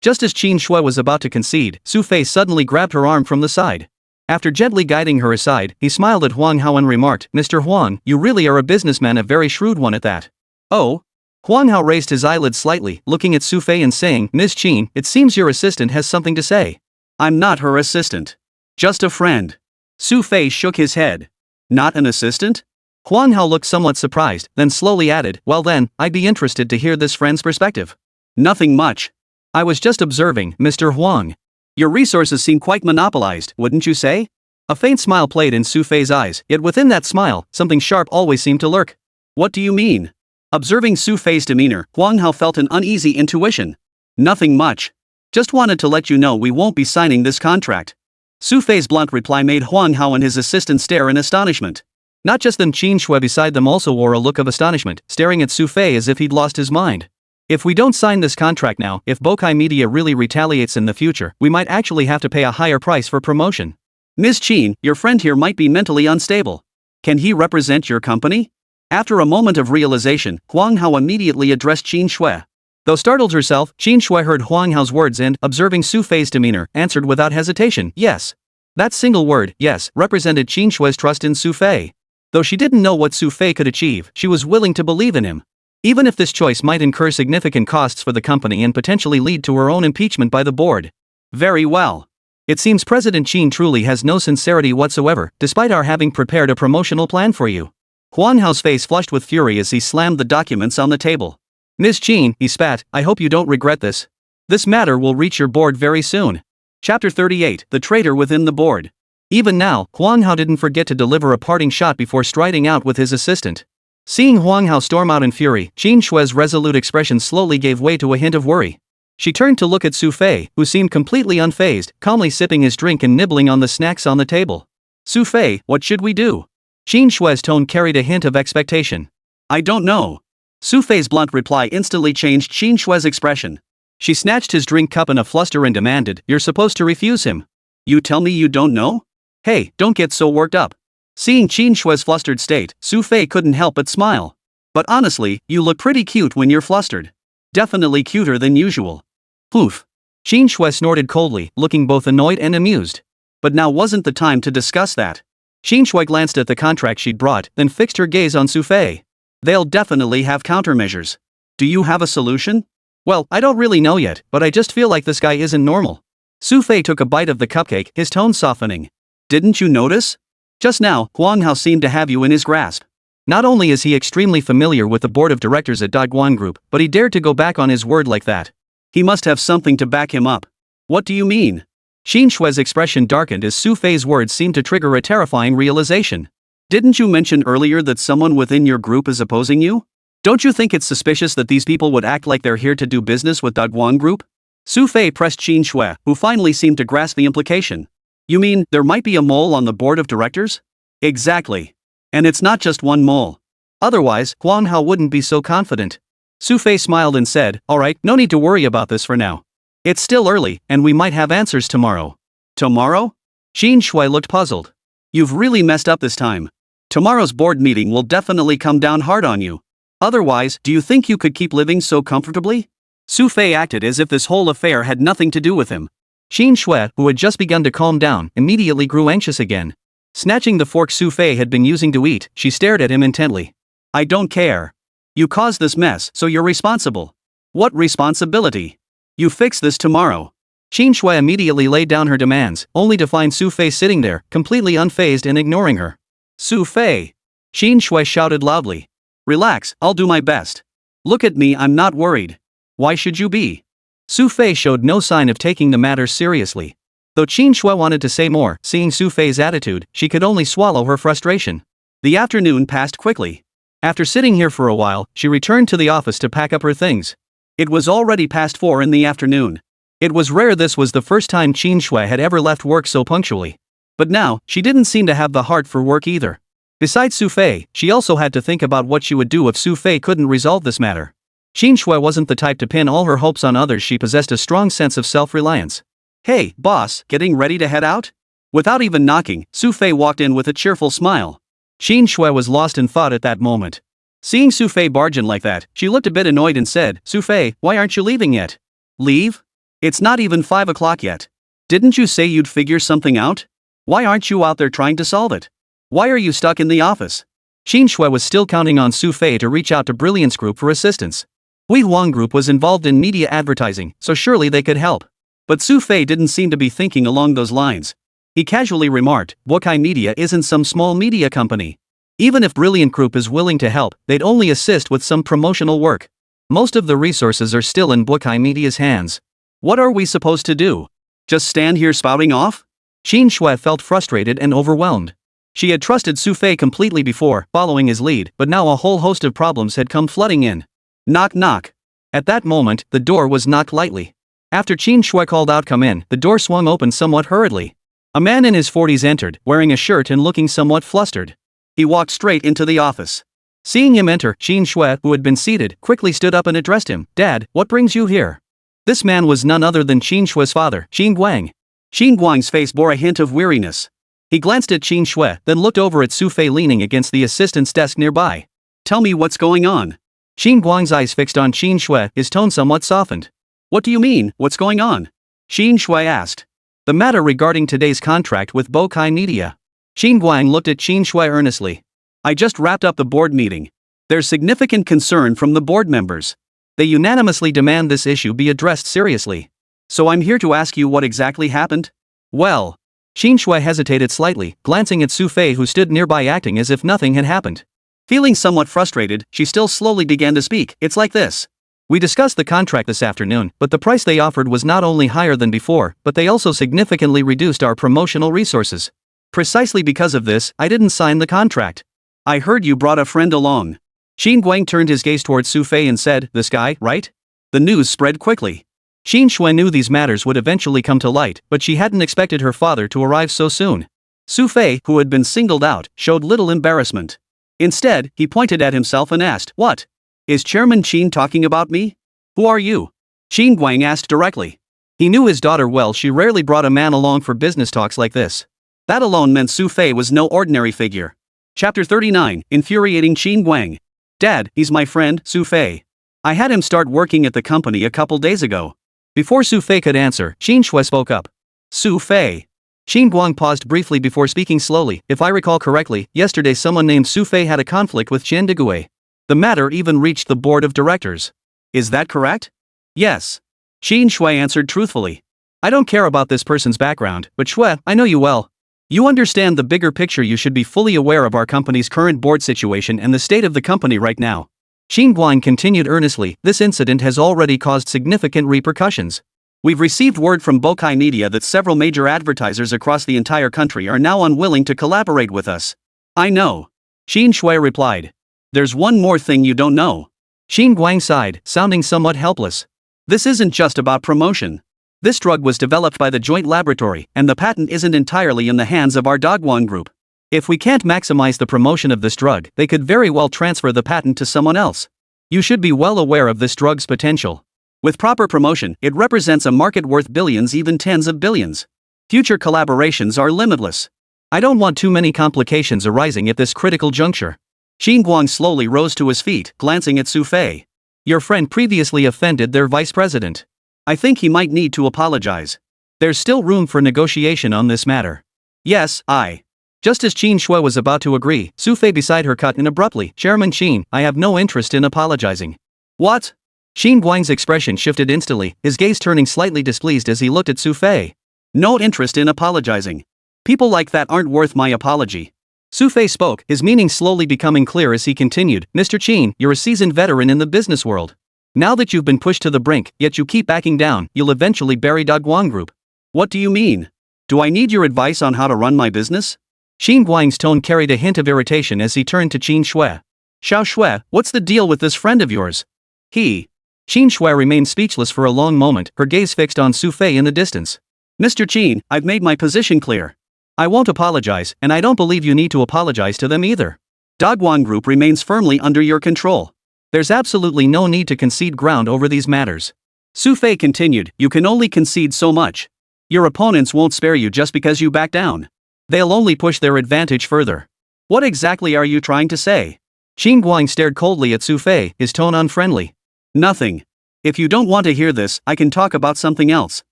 Just as Qin Shui was about to concede, Xu Fei suddenly grabbed her arm from the side. After gently guiding her aside, he smiled at Huang Hao and remarked, "Mr. Huang, you really are a businessman, a very shrewd one at that." "Oh?" Huang Hao raised his eyelids slightly, looking at Xu Fei and saying, "Ms. Qin, it seems your assistant has something to say." "I'm not her assistant. Just a friend." Xu Fei shook his head. "Not an assistant?" Huang Hao looked somewhat surprised, then slowly added, "Well then, I'd be interested to hear this friend's perspective." "Nothing much. I was just observing, Mr. Huang. Your resources seem quite monopolized, wouldn't you say?" A faint smile played in Xu Fei's eyes, yet within that smile, something sharp always seemed to lurk. "What do you mean?" Observing Xu Fei's demeanor, Huang Hao felt an uneasy intuition. "Nothing much. Just wanted to let you know we won't be signing this contract." Xu Fei's blunt reply made Huang Hao and his assistant stare in astonishment. Not just them, Qin Shui beside them also wore a look of astonishment, staring at Xu Fei as if he'd lost his mind. "If we don't sign this contract now, if Bokai Media really retaliates in the future, we might actually have to pay a higher price for promotion. Ms. Qin, your friend here might be mentally unstable. Can he represent your company?" After a moment of realization, Huang Hao immediately addressed Qin Shui. Though startled herself, Qin Shui heard Huang Hao's words and, observing Xu Fei's demeanor, answered without hesitation, "Yes." That single word, "yes," represented Qin Shui's trust in Xu Fei. Though she didn't know what Xu Fei could achieve, she was willing to believe in him. Even if this choice might incur significant costs for the company and potentially lead to her own impeachment by the board. "Very well. It seems President Qin truly has no sincerity whatsoever, despite our having prepared a promotional plan for you." Huang Hao's face flushed with fury as he slammed the documents on the table. "Ms. Qin," he spat, "I hope you don't regret this. This matter will reach your board very soon." Chapter 38, The Traitor Within the Board. Even now, Huang Hao didn't forget to deliver a parting shot before striding out with his assistant. Seeing Huang Hao storm out in fury, Qin Shui's resolute expression slowly gave way to a hint of worry. She turned to look at Xu Fei, who seemed completely unfazed, calmly sipping his drink and nibbling on the snacks on the table. "Xu Fei, what should we do?" Qin Shui's tone carried a hint of expectation. "I don't know." Xu Fei's blunt reply instantly changed Qin Shui's expression. She snatched his drink cup in a fluster and demanded, "You're supposed to refuse him. You tell me you don't know? Hey, don't get so worked up." Seeing Qin Shui's flustered state, Xu Fei couldn't help but smile. "But honestly, you look pretty cute when you're flustered. Definitely cuter than usual." "Poof." Qin Shui snorted coldly, looking both annoyed and amused. But now wasn't the time to discuss that. Qin Shui glanced at the contract she'd brought, then fixed her gaze on Xu Fei. "They'll definitely have countermeasures. Do you have a solution?" "Well, I don't really know yet, but I just feel like this guy isn't normal." Xu Fei took a bite of the cupcake, his tone softening. "Didn't you notice? Just now, Huang Hao seemed to have you in his grasp. Not only is he extremely familiar with the board of directors at Daguan Group, but he dared to go back on his word like that. He must have something to back him up." "What do you mean?" Qin Shui's expression darkened as Xu Fei's words seemed to trigger a terrifying realization. "Didn't you mention earlier that someone within your group is opposing you? Don't you think it's suspicious that these people would act like they're here to do business with Daguan Group?" Xu Fei pressed Qin Shui, who finally seemed to grasp the implication. "You mean, there might be a mole on the board of directors?" "Exactly. And it's not just one mole. Otherwise, Huang Hao wouldn't be so confident." Xu Fei smiled and said, "Alright, no need to worry about this for now. It's still early, and we might have answers tomorrow." "Tomorrow?" Qin Shui looked puzzled. "You've really messed up this time. Tomorrow's board meeting will definitely come down hard on you. Otherwise, do you think you could keep living so comfortably?" Xu Fei acted as if this whole affair had nothing to do with him. Qin Shui, who had just begun to calm down, immediately grew anxious again. Snatching the fork Xu Fei had been using to eat, she stared at him intently. "I don't care. You caused this mess, so you're responsible." "What responsibility?" "You fix this tomorrow." Qin Shui immediately laid down her demands, only to find Xu Fei sitting there, completely unfazed and ignoring her. "Xu Fei!" Qin Shui shouted loudly. "Relax, I'll do my best. Look at me, I'm not worried. Why should you be?" Xu Fei showed no sign of taking the matter seriously. Though Qin Shui wanted to say more, seeing Xu Fei's attitude, she could only swallow her frustration. The afternoon passed quickly. After sitting here for a while, she returned to the office to pack up her things. It was already past 4 in the afternoon. It was rare this was the first time Qin Shui had ever left work so punctually. But now, she didn't seem to have the heart for work either. Besides Xu Fei, she also had to think about what she would do if Xu Fei couldn't resolve this matter. Qin Shui wasn't the type to pin all her hopes on others. She possessed a strong sense of self-reliance. "Hey, boss, getting ready to head out?" Without even knocking, Xu Fei walked in with a cheerful smile. Qin Shui was lost in thought at that moment. Seeing Xu Fei barge in like that, she looked a bit annoyed and said, "Xu Fei, why aren't you leaving yet?" "Leave? It's not even 5 o'clock yet. Didn't you say you'd figure something out?" Why aren't you out there trying to solve it? Why are you stuck in the office? Xin Shui was still counting on Xu Fei to reach out to Brilliance Group for assistance. Hui Huang Group was involved in media advertising, so surely they could help. But Xu Fei didn't seem to be thinking along those lines. He casually remarked, Bokai Media isn't some small media company. Even if Brilliant Group is willing to help, they'd only assist with some promotional work. Most of the resources are still in Bokai Media's hands. What are we supposed to do? Just stand here spouting off? Xin Shui felt frustrated and overwhelmed. She had trusted Xu Fei completely before, following his lead, but now a whole host of problems had come flooding in. Knock knock. At that moment, the door was knocked lightly. After Xin Shui called out come in, the door swung open somewhat hurriedly. A man in his 40s entered, wearing a shirt and looking somewhat flustered. He walked straight into the office. Seeing him enter, Xin Shui, who had been seated, quickly stood up and addressed him. Dad, what brings you here? This man was none other than Xin Shui's father, Xin Guang. Xin Guang's face bore a hint of weariness. He glanced at Xin Shui, then looked over at Xu Fei leaning against the assistant's desk nearby. Tell me what's going on. Xin Guang's eyes fixed on Xin Shui, his tone somewhat softened. What do you mean, what's going on? Xin Shui asked. The matter regarding today's contract with Bokai Media. Xin Guang looked at Xin Shui earnestly. I just wrapped up the board meeting. There's significant concern from the board members. They unanimously demand this issue be addressed seriously. So I'm here to ask you what exactly happened? Well, Xin Shui hesitated slightly, glancing at Xu Fei who stood nearby acting as if nothing had happened. Feeling somewhat frustrated, she still slowly began to speak. It's like this. We discussed the contract this afternoon, but the price they offered was not only higher than before, but they also significantly reduced our promotional resources. Precisely because of this, I didn't sign the contract. I heard you brought a friend along. Xin Guang turned his gaze towards Xu Fei and said, this guy, right? The news spread quickly. Xin Shui knew these matters would eventually come to light, but she hadn't expected her father to arrive so soon. Xu Fei, who had been singled out, showed little embarrassment. Instead, he pointed at himself and asked, what? Is Chairman Qin talking about me? Who are you? Xin Guang asked directly. He knew his daughter well. She rarely brought a man along for business talks like this. That alone meant Xu Fei was no ordinary figure. Chapter 39, Infuriating Xin Guang. Dad, he's my friend, Xu Fei. I had him start working at the company a couple days ago. Before Xu Fei could answer, Xin Shui spoke up. Xu Fei. Xin Guang paused briefly before speaking slowly. If I recall correctly, yesterday someone named Xu Fei had a conflict with Chen Degue. The matter even reached the board of directors. Is that correct? Yes. Xin Shui answered truthfully. I don't care about this person's background, but Shui, I know you well. You understand the bigger picture. You should be fully aware of our company's current board situation and the state of the company right now. Xin Guang continued earnestly, this incident has already caused significant repercussions. We've received word from Bokai Media that several major advertisers across the entire country are now unwilling to collaborate with us. I know. Xin Shui replied. There's one more thing you don't know. Xin Guang sighed, sounding somewhat helpless. This isn't just about promotion. This drug was developed by the joint laboratory, and the patent isn't entirely in the hands of our Dogwon Group. If we can't maximize the promotion of this drug, they could very well transfer the patent to someone else. You should be well aware of this drug's potential. With proper promotion, it represents a market worth billions, even tens of billions. Future collaborations are limitless. I don't want too many complications arising at this critical juncture. Xin Guang slowly rose to his feet, glancing at Xu Fei. Your friend previously offended their vice president. I think he might need to apologize. There's still room for negotiation on this matter. Yes, I. Just as Xin Shui was about to agree, Xu Fei beside her cut in abruptly. Chairman Xin, I have no interest in apologizing. What? Xin Guang's expression shifted instantly, his gaze turning slightly displeased as he looked at Xu Fei. No interest in apologizing. People like that aren't worth my apology. Xu Fei spoke, his meaning slowly becoming clear as he continued. Mr. Qin, you're a seasoned veteran in the business world. Now that you've been pushed to the brink, yet you keep backing down, you'll eventually bury Dogwon Group. What do you mean? Do I need your advice on how to run my business? Xin Guang's tone carried a hint of irritation as he turned to Qin Shui. Xiao Shui, what's the deal with this friend of yours? Qin Shui remained speechless for a long moment, her gaze fixed on Xu Fei in the distance. Mr. Qin, I've made my position clear. I won't apologize, and I don't believe you need to apologize to them either. Dogwon Group remains firmly under your control. There's absolutely no need to concede ground over these matters. Xu Fei continued, you can only concede so much. Your opponents won't spare you just because you back down. They'll only push their advantage further. What exactly are you trying to say? Xin Guang stared coldly at Xu Fei, his tone unfriendly. Nothing. If you don't want to hear this, I can talk about something else.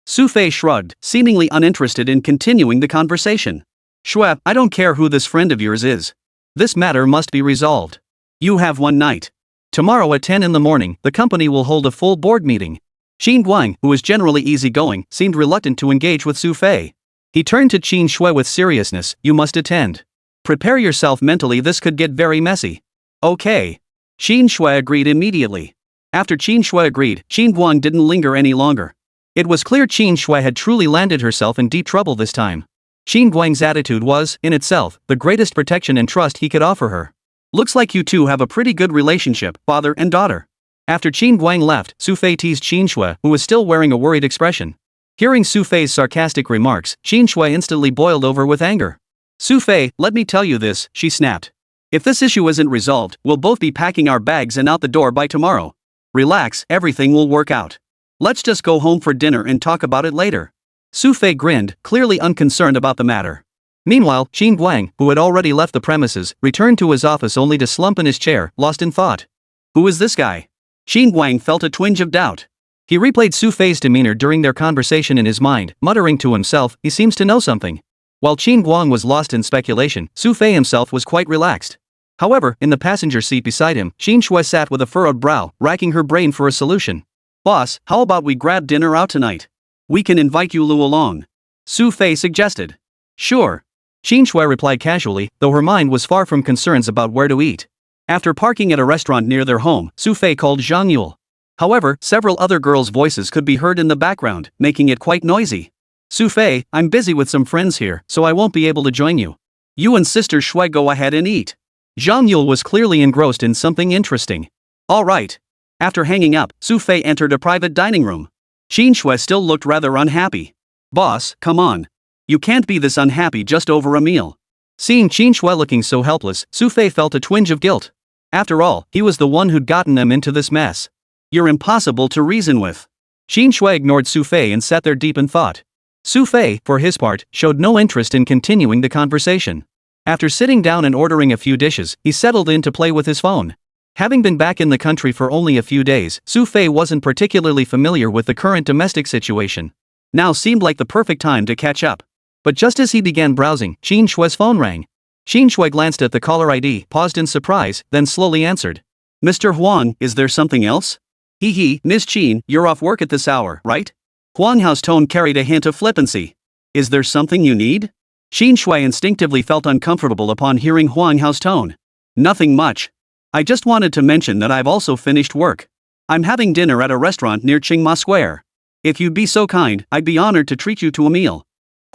Xu Fei shrugged, seemingly uninterested in continuing the conversation. Xue, I don't care who this friend of yours is. This matter must be resolved. You have one night. Tomorrow at 10 in the morning, the company will hold a full board meeting. Qin Guang, who was generally easygoing, seemed reluctant to engage with Xu Fei. He turned to Qin Shui with seriousness, you must attend. Prepare yourself mentally, this could get very messy. Okay. Qin Shui agreed immediately. After Qin Shui agreed, Qin Guang didn't linger any longer. It was clear Qin Shui had truly landed herself in deep trouble this time. Qin Guang's attitude was, in itself, the greatest protection and trust he could offer her. Looks like you two have a pretty good relationship, father and daughter. After Qin Guang left, Xu Fei teased Qin Shui, who was still wearing a worried expression. Hearing Xu Fei's sarcastic remarks, Qin Shui instantly boiled over with anger. Xu Fei, let me tell you this, she snapped. If this issue isn't resolved, we'll both be packing our bags and out the door by tomorrow. Relax, everything will work out. Let's just go home for dinner and talk about it later. Xu Fei grinned, clearly unconcerned about the matter. Meanwhile, Qin Guang, who had already left the premises, returned to his office only to slump in his chair, lost in thought. Who is this guy? Qin Guang felt a twinge of doubt. He replayed Xu Fei's demeanor during their conversation in his mind, muttering to himself, he seems to know something. While Qin Guang was lost in speculation, Xu Fei himself was quite relaxed. However, in the passenger seat beside him, Qin Shui sat with a furrowed brow, racking her brain for a solution. Boss, how about we grab dinner out tonight? We can invite Yulu along. Xu Fei suggested. Sure. Qin Shui replied casually, though her mind was far from concerns about where to eat. After parking at a restaurant near their home, Xu Fei called Zhang Yule. However, several other girls' voices could be heard in the background, making it quite noisy. Xu Fei, I'm busy with some friends here, so I won't be able to join you. You and Sister Shui go ahead and eat. Zhang Yule was clearly engrossed in something interesting. All right. After hanging up, Xu Fei entered a private dining room. Qin Shui still looked rather unhappy. Boss, come on. You can't be this unhappy just over a meal. Seeing Qin Shui looking so helpless, Xu Fei felt a twinge of guilt. After all, he was the one who'd gotten them into this mess. You're impossible to reason with. Qin Shui ignored Xu Fei and sat there deep in thought. Xu Fei, for his part, showed no interest in continuing the conversation. After sitting down and ordering a few dishes, he settled in to play with his phone. Having been back in the country for only a few days, Xu Fei wasn't particularly familiar with the current domestic situation. Now seemed like the perfect time to catch up. But just as he began browsing, Qin Shui's phone rang. Qin Shui glanced at the caller ID, paused in surprise, then slowly answered. Mr. Huang, is there something else? Hee, Miss Qin, you're off work at this hour, right? Huang Hao's tone carried a hint of flippancy. Is there something you need? Qin Shui instinctively felt uncomfortable upon hearing Huang Hao's tone. Nothing much. I just wanted to mention that I've also finished work. I'm having dinner at a restaurant near Qingma Square. If you'd be so kind, I'd be honored to treat you to a meal.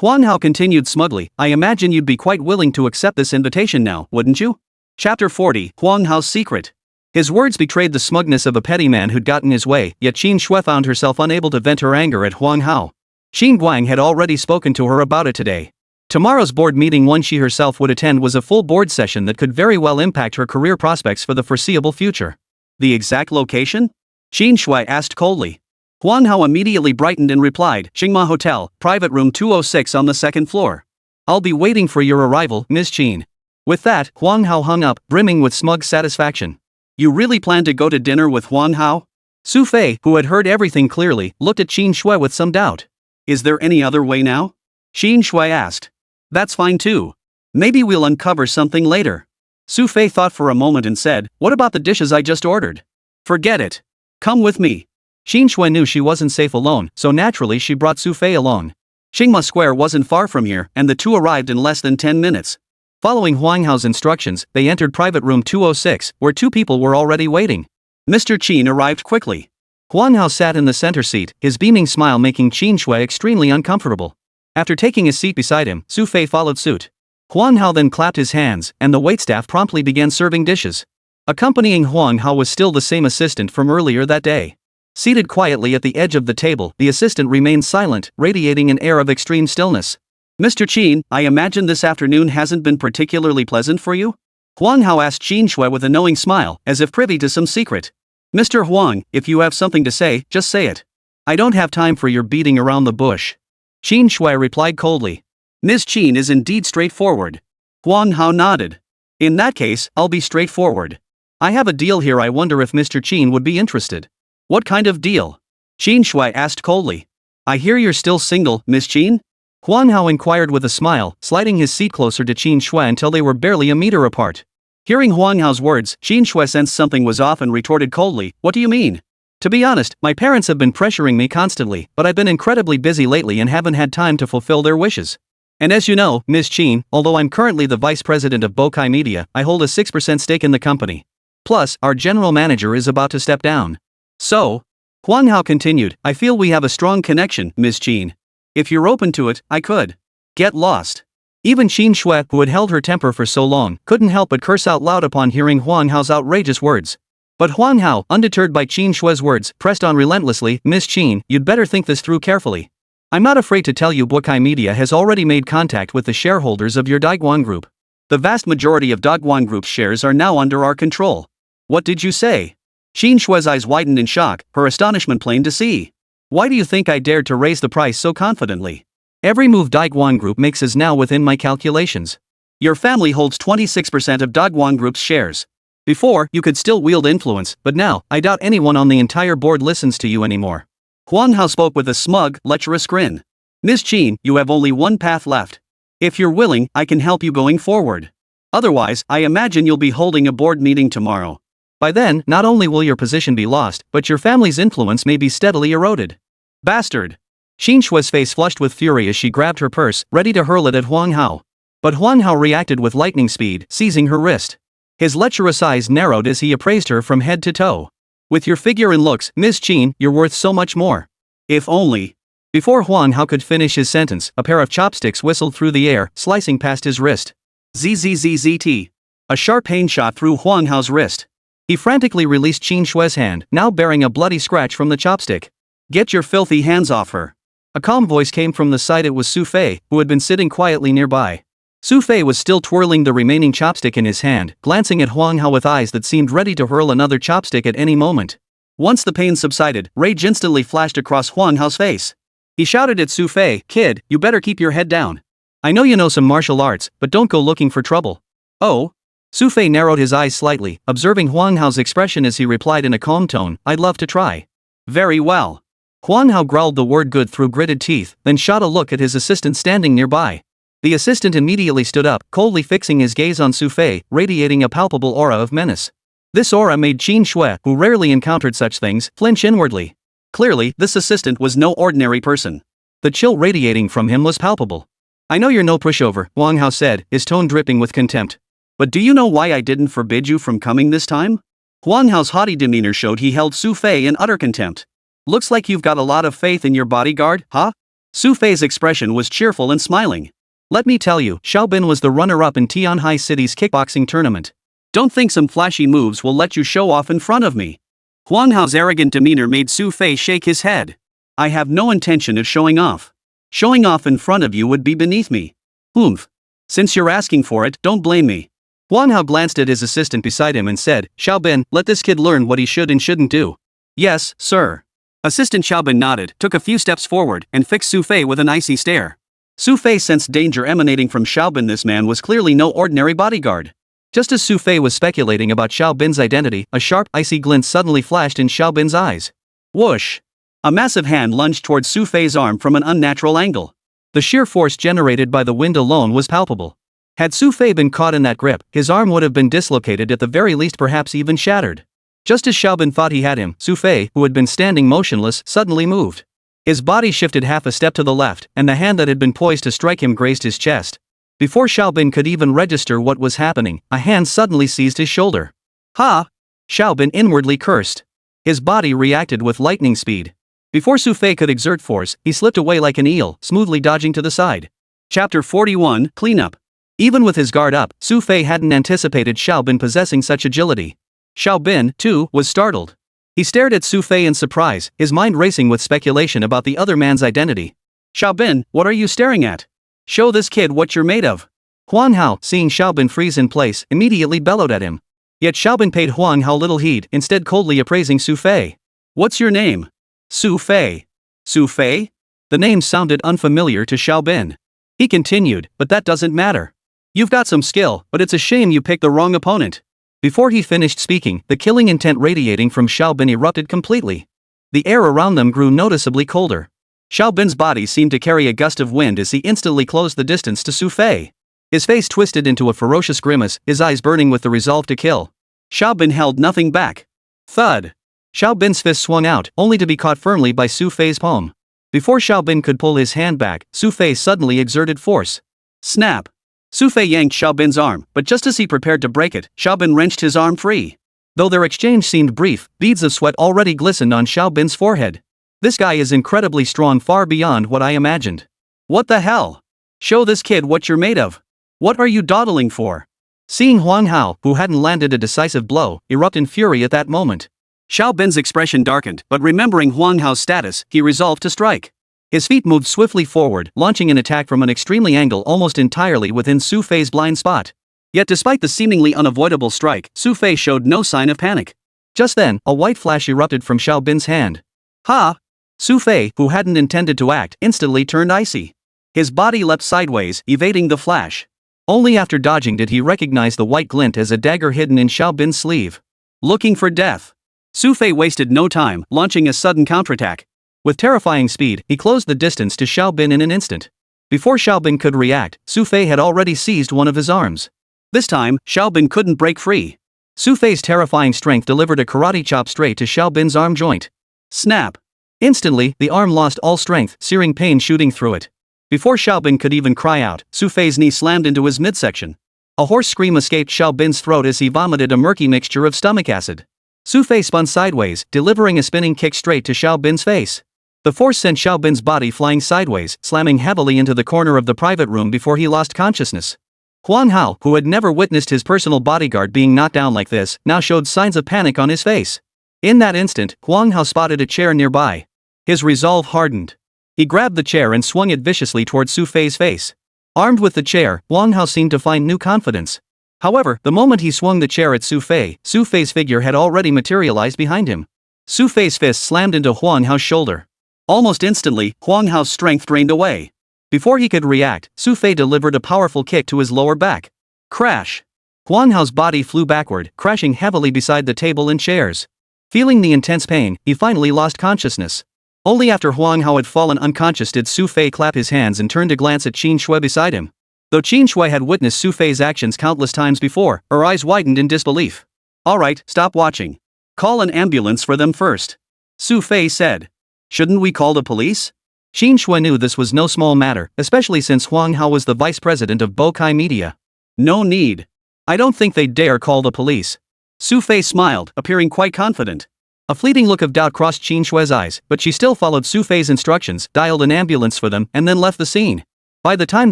Huang Hao continued smugly, I imagine you'd be quite willing to accept this invitation now, wouldn't you? Chapter 40, Huang Hao's Secret. His words betrayed the smugness of a petty man who'd gotten his way, yet Qin Shui found herself unable to vent her anger at Huang Hao. Qin Guang had already spoken to her about it today. Tomorrow's board meeting, one she herself would attend, was a full board session that could very well impact her career prospects for the foreseeable future. The exact location? Qin Shui asked coldly. Huang Hao immediately brightened and replied, Qingma Hotel, private room 206 on the second floor. I'll be waiting for your arrival, Miss Qin. With that, Huang Hao hung up, brimming with smug satisfaction. You really plan to go to dinner with Huang Hao? Xu Fei, who had heard everything clearly, looked at Qin Shui with some doubt. Is there any other way now? Qin Shui asked. That's fine too. Maybe we'll uncover something later. Xu Fei thought for a moment and said, what about the dishes I just ordered? Forget it. Come with me. Qin Shui knew she wasn't safe alone, so naturally she brought Xu Fei along. Qingma Square wasn't far from here, and the two arrived in less than 10 minutes. Following Huang Hao's instructions, they entered private room 206, where two people were already waiting. Mr. Qin arrived quickly. Huang Hao sat in the center seat, his beaming smile making Qin Shui extremely uncomfortable. After taking his seat beside him, Xu Fei followed suit. Huang Hao then clapped his hands, and the waitstaff promptly began serving dishes. Accompanying Huang Hao was still the same assistant from earlier that day. Seated quietly at the edge of the table, the assistant remained silent, radiating an air of extreme stillness. Mr. Qin, I imagine this afternoon hasn't been particularly pleasant for you? Huang Hao asked Qin Shui with a knowing smile, as if privy to some secret. Mr. Huang, if you have something to say, just say it. I don't have time for your beating around the bush. Qin Shui replied coldly. Ms. Qin is indeed straightforward. Huang Hao nodded. In that case, I'll be straightforward. I have a deal here. I wonder if Mr. Qin would be interested. What kind of deal? Qin Shui asked coldly. I hear you're still single, Miss Qin? Huang Hao inquired with a smile, sliding his seat closer to Qin Shui until they were barely a meter apart. Hearing Huang Hao's words, Qin Shui sensed something was off and retorted coldly, "What do you mean?" "To be honest, my parents have been pressuring me constantly, but I've been incredibly busy lately and haven't had time to fulfill their wishes. And as you know, Miss Qin, although I'm currently the vice president of Bokai Media, I hold a 6% stake in the company. Plus, our general manager is about to step down. So," Huang Hao continued, "I feel we have a strong connection, Miss Qin. If you're open to it, I could get lost." Even Qin Shui, who had held her temper for so long, couldn't help but curse out loud upon hearing Huang Hao's outrageous words. But Huang Hao, undeterred by Qin Shui's words, pressed on relentlessly, "Miss Qin, you'd better think this through carefully. I'm not afraid to tell you Bokai Media has already made contact with the shareholders of your Daiguan Group. The vast majority of Daiguan Group's shares are now under our control." "What did you say?" Qin Shui's eyes widened in shock, her astonishment plain to see. "Why do you think I dared to raise the price so confidently? Every move Daiguan Group makes is now within my calculations. Your family holds 26% of Daiguan Group's shares. Before, you could still wield influence, but now, I doubt anyone on the entire board listens to you anymore." Huang Hao spoke with a smug, lecherous grin. "Miss Qin, you have only one path left. If you're willing, I can help you going forward. Otherwise, I imagine you'll be holding a board meeting tomorrow. By then, not only will your position be lost, but your family's influence may be steadily eroded." "Bastard!" Qin Shui's face flushed with fury as she grabbed her purse, ready to hurl it at Huang Hao. But Huang Hao reacted with lightning speed, seizing her wrist. His lecherous eyes narrowed as he appraised her from head to toe. "With your figure and looks, Miss Qin, you're worth so much more. If only..." Before Huang Hao could finish his sentence, a pair of chopsticks whistled through the air, slicing past his wrist. ZZZZT. A sharp pain shot through Huang Hao's wrist. He frantically released Qin Shui's hand, now bearing a bloody scratch from the chopstick. "Get your filthy hands off her." A calm voice came from the side. It was Xu Fei, who had been sitting quietly nearby. Xu Fei was still twirling the remaining chopstick in his hand, glancing at Huang Hao with eyes that seemed ready to hurl another chopstick at any moment. Once the pain subsided, rage instantly flashed across Huang Hao's face. He shouted at Xu Fei, "Kid, you better keep your head down. I know you know some martial arts, but don't go looking for trouble." "Oh?" Xu Fei narrowed his eyes slightly, observing Huang Hao's expression as he replied in a calm tone, "I'd love to try." "Very well." Huang Hao growled the word good through gritted teeth, then shot a look at his assistant standing nearby. The assistant immediately stood up, coldly fixing his gaze on Xu Fei, radiating a palpable aura of menace. This aura made Qin Shui, who rarely encountered such things, flinch inwardly. Clearly, this assistant was no ordinary person. The chill radiating from him was palpable. "I know you're no pushover," Huang Hao said, his tone dripping with contempt. "But do you know why I didn't forbid you from coming this time?" Huang Hao's haughty demeanor showed he held Xu Fei in utter contempt. "Looks like you've got a lot of faith in your bodyguard, huh?" Xu Fei's expression was cheerful and smiling. "Let me tell you, Xiaobin was the runner-up in Tianhai City's kickboxing tournament. Don't think some flashy moves will let you show off in front of me." Huang Hao's arrogant demeanor made Xu Fei shake his head. "I have no intention of showing off. Showing off in front of you would be beneath me. Oomph. Since you're asking for it, don't blame me." Huang Hao glanced at his assistant beside him and said, "Xiaobin, let this kid learn what he should and shouldn't do." "Yes, sir." Assistant Xiaobin nodded, took a few steps forward, and fixed Xu Fei with an icy stare. Xu Fei sensed danger emanating from Xiaobin. This man was clearly no ordinary bodyguard. Just as Xu Fei was speculating about Xiaobin's identity, a sharp, icy glint suddenly flashed in Xiaobin's eyes. Whoosh! A massive hand lunged towards Xu Fei's arm from an unnatural angle. The sheer force generated by the wind alone was palpable. Had Xu Fei been caught in that grip, his arm would have been dislocated, at the very least perhaps even shattered. Just as Xiaobin thought he had him, Xu Fei, who had been standing motionless, suddenly moved. His body shifted half a step to the left, and the hand that had been poised to strike him grazed his chest. Before Xiaobin could even register what was happening, a hand suddenly seized his shoulder. "Ha!" Xiaobin inwardly cursed. His body reacted with lightning speed. Before Xu Fei could exert force, he slipped away like an eel, smoothly dodging to the side. Chapter 41, Cleanup. Even with his guard up, Xu Fei hadn't anticipated Xiaobin possessing such agility. Xiaobin, too, was startled. He stared at Xu Fei in surprise, his mind racing with speculation about the other man's identity. "Xiaobin, what are you staring at? Show this kid what you're made of." Huang Hao, seeing Xiaobin freeze in place, immediately bellowed at him. Yet Xiaobin paid Huang Hao little heed, instead coldly appraising Xu Fei. "What's your name?" "Xu Fei." "Xu Fei?" The name sounded unfamiliar to Xiaobin. He continued, "But that doesn't matter. You've got some skill, but it's a shame you picked the wrong opponent." Before he finished speaking, the killing intent radiating from Xiaobin erupted completely. The air around them grew noticeably colder. Xiao Bin's body seemed to carry a gust of wind as he instantly closed the distance to Xu Fei. His face twisted into a ferocious grimace, his eyes burning with the resolve to kill. Xiao Bin held nothing back. Thud. Xiao Bin's fist swung out, only to be caught firmly by Xu Fei's palm. Before Xiao Bin could pull his hand back, Xu Fei suddenly exerted force. Snap. Xu Fei yanked Xiao Bin's arm, but just as he prepared to break it, Xiao Bin wrenched his arm free. Though their exchange seemed brief, beads of sweat already glistened on Xiao Bin's forehead. This guy is incredibly strong, far beyond what I imagined. What the hell? Show this kid what you're made of. What are you dawdling for? Seeing Huang Hao, who hadn't landed a decisive blow, erupt in fury at that moment. Xiao Bin's expression darkened, but remembering Huang Hao's status, he resolved to strike. His feet moved swiftly forward, launching an attack from an extremely angle almost entirely within Xu Fei's blind spot. Yet despite the seemingly unavoidable strike, Xu Fei showed no sign of panic. Just then, a white flash erupted from Xiao Bin's hand. Ha! Xu Fei, who hadn't intended to act, instantly turned icy. His body leapt sideways, evading the flash. Only after dodging did he recognize the white glint as a dagger hidden in Xiao Bin's sleeve. Looking for death. Xu Fei wasted no time, launching a sudden counterattack. With terrifying speed, he closed the distance to Xiao Bin in an instant. Before Xiao Bin could react, Xu Fei had already seized one of his arms. This time, Xiao Bin couldn't break free. Xu Fei's terrifying strength delivered a karate chop straight to Xiao Bin's arm joint. Snap. Instantly, the arm lost all strength, searing pain shooting through it. Before Xiao Bin could even cry out, Xu Fei's knee slammed into his midsection. A hoarse scream escaped Xiao Bin's throat as he vomited a murky mixture of stomach acid. Xu Fei spun sideways, delivering a spinning kick straight to Xiao Bin's face. The force sent Xiao Bin's body flying sideways, slamming heavily into the corner of the private room before he lost consciousness. Huang Hao, who had never witnessed his personal bodyguard being knocked down like this, now showed signs of panic on his face. In that instant, Huang Hao spotted a chair nearby. His resolve hardened. He grabbed the chair and swung it viciously towards Xu Fei's face. Armed with the chair, Huang Hao seemed to find new confidence. However, the moment he swung the chair at Xu Fei's figure had already materialized behind him. Xu Fei's fist slammed into Huang Hao's shoulder. Almost instantly, Huang Hao's strength drained away. Before he could react, Xu Fei delivered a powerful kick to his lower back. Crash! Huang Hao's body flew backward, crashing heavily beside the table and chairs. Feeling the intense pain, he finally lost consciousness. Only after Huang Hao had fallen unconscious did Xu Fei clap his hands and turn to glance at Qin Shui beside him. Though Qin Shui had witnessed Xu Fei's actions countless times before, her eyes widened in disbelief. Alright, stop watching. Call an ambulance for them first. Xu Fei said. Shouldn't we call the police? Qin Shui knew this was no small matter, especially since Huang Hao was the vice president of Bokai Media. No need. I don't think they'd dare call the police. Xu Fei smiled, appearing quite confident. A fleeting look of doubt crossed Qin Shui's eyes, but she still followed Xu Fei's instructions, dialed an ambulance for them, and then left the scene. By the time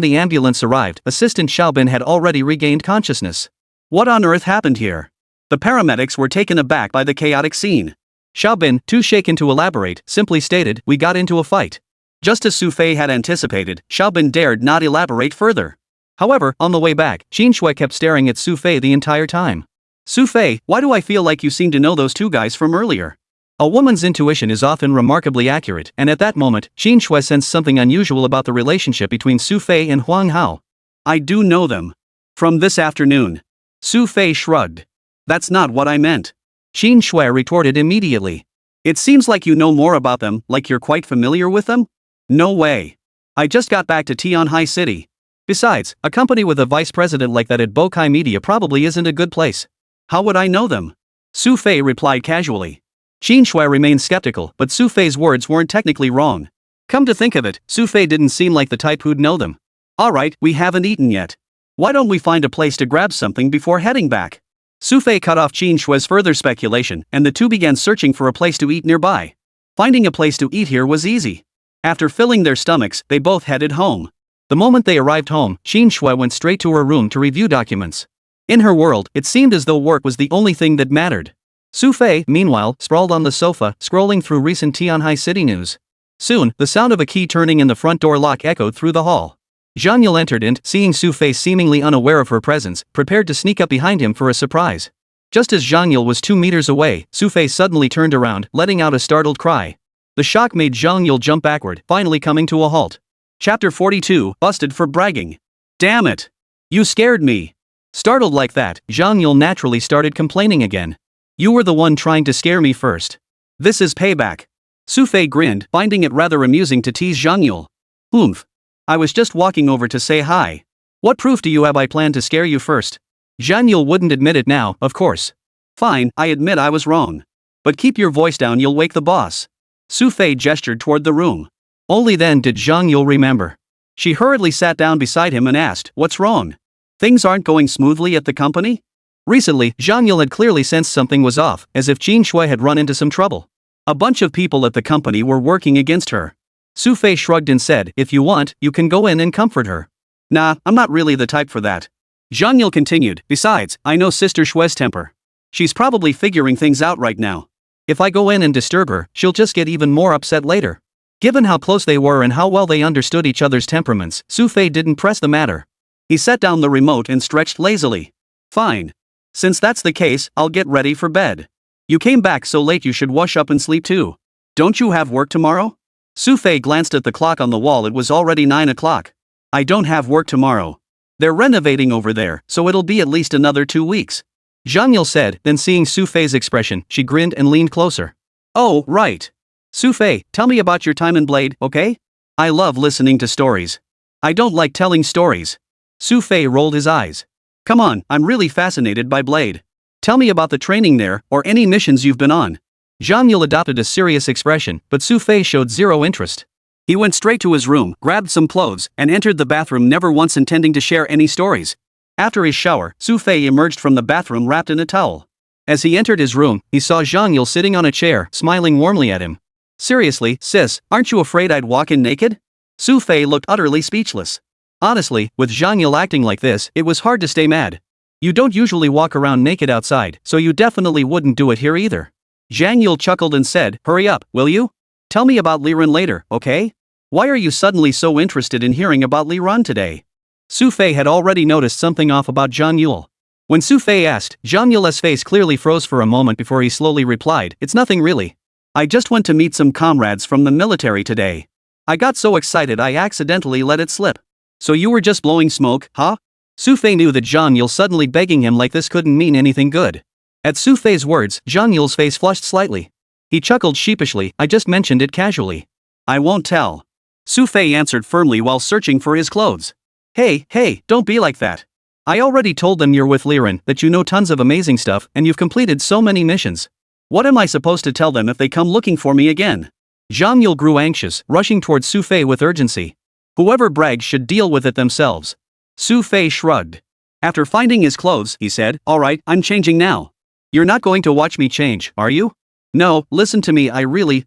the ambulance arrived, Assistant Xiao Bin had already regained consciousness. What on earth happened here? The paramedics were taken aback by the chaotic scene. Xiao Bin, too shaken to elaborate, simply stated, "We got into a fight." Just as Xu Fei had anticipated, Xiao Bin dared not elaborate further. However, on the way back, Qin Shui kept staring at Xu Fei the entire time. Xu Fei, why do I feel like you seem to know those two guys from earlier? A woman's intuition is often remarkably accurate, and at that moment, Qin Shui sensed something unusual about the relationship between Xu Fei and Huang Hao. I do know them. From this afternoon. Xu Fei shrugged. That's not what I meant. Qin Shui retorted immediately. It seems like you know more about them, like you're quite familiar with them? No way. I just got back to Tianhai City. Besides, a company with a vice president like that at Bokai Media probably isn't a good place. How would I know them? Xu Fei replied casually. Qin Shui remained skeptical, but Xu Fei's words weren't technically wrong. Come to think of it, Xu Fei didn't seem like the type who'd know them. Alright, we haven't eaten yet. Why don't we find a place to grab something before heading back? Xu Fei cut off Qin Shui's further speculation, and the two began searching for a place to eat nearby. Finding a place to eat here was easy. After filling their stomachs, they both headed home. The moment they arrived home, Qin Shui went straight to her room to review documents. In her world, it seemed as though work was the only thing that mattered. Xu Fei, meanwhile, sprawled on the sofa, scrolling through recent Tianhai City news. Soon, the sound of a key turning in the front door lock echoed through the hall. Zhang Yule entered and, seeing Xu Fei seemingly unaware of her presence, prepared to sneak up behind him for a surprise. Just as Zhang Yule was 2 meters away, Xu Fei suddenly turned around, letting out a startled cry. The shock made Zhang Yule jump backward, finally coming to a halt. Chapter 42, Busted for Bragging. Damn it! You scared me! Startled like that, Zhang Yule naturally started complaining again. You were the one trying to scare me first. This is payback. Xu Fei grinned, finding it rather amusing to tease Zhang Yule. Oomph. I was just walking over to say hi. What proof do you have I planned to scare you first? Zhang Yule wouldn't admit it now, of course. Fine, I admit I was wrong. But keep your voice down, you'll wake the boss. Xu Fei gestured toward the room. Only then did Zhang Yule remember. She hurriedly sat down beside him and asked, what's wrong? Things aren't going smoothly at the company? Recently, Zhang Yule had clearly sensed something was off, as if Jin Shui had run into some trouble. A bunch of people at the company were working against her. Xu Fei shrugged and said, if you want, you can go in and comfort her. Nah, I'm not really the type for that. Zhang Yule continued, besides, I know Sister Shui's temper. She's probably figuring things out right now. If I go in and disturb her, she'll just get even more upset later. Given how close they were and how well they understood each other's temperaments, Xu Fei didn't press the matter. He set down the remote and stretched lazily. Fine. Since that's the case, I'll get ready for bed. You came back so late you should wash up and sleep too. Don't you have work tomorrow? Xu Fei glanced at the clock on the wall. It was already 9 o'clock. I don't have work tomorrow. They're renovating over there, so it'll be at least another 2 weeks. Zhang Yule said, then seeing Xu Fei's expression, she grinned and leaned closer. Oh, right. Xu Fei, tell me about your time in Blade, okay? I love listening to stories. I don't like telling stories. Xu Fei rolled his eyes. Come on, I'm really fascinated by Blade. Tell me about the training there, or any missions you've been on. Zhang Yule adopted a serious expression, but Xu Fei showed zero interest. He went straight to his room, grabbed some clothes, and entered the bathroom, never once intending to share any stories. After his shower, Xu Fei emerged from the bathroom wrapped in a towel. As he entered his room, he saw Zhang Yule sitting on a chair, smiling warmly at him. Seriously, sis, aren't you afraid I'd walk in naked? Xu Fei looked utterly speechless. Honestly, with Zhang Yule acting like this, it was hard to stay mad. You don't usually walk around naked outside, so you definitely wouldn't do it here either. Zhang Yule chuckled and said, hurry up, will you? Tell me about Liren later, okay? Why are you suddenly so interested in hearing about Liren today? Xu Fei had already noticed something off about Zhang Yule. When Xu Fei asked, Zhang Yule's face clearly froze for a moment before he slowly replied, it's nothing really. I just went to meet some comrades from the military today. I got so excited I accidentally let it slip. So you were just blowing smoke, huh? Xu Fei knew that Zhang Yule suddenly begging him like this couldn't mean anything good. At Xu Fei's words, Zhang Yule's face flushed slightly. He chuckled sheepishly, I just mentioned it casually. I won't tell. Xu Fei answered firmly while searching for his clothes. Hey, don't be like that. I already told them you're with Liren, that you know tons of amazing stuff, and you've completed so many missions. What am I supposed to tell them if they come looking for me again? Zhang Yule grew anxious, rushing towards Xu Fei with urgency. Whoever brags should deal with it themselves. Xu Fei shrugged. After finding his clothes, he said, alright, I'm changing now. You're not going to watch me change, are you? No, listen to me, I really.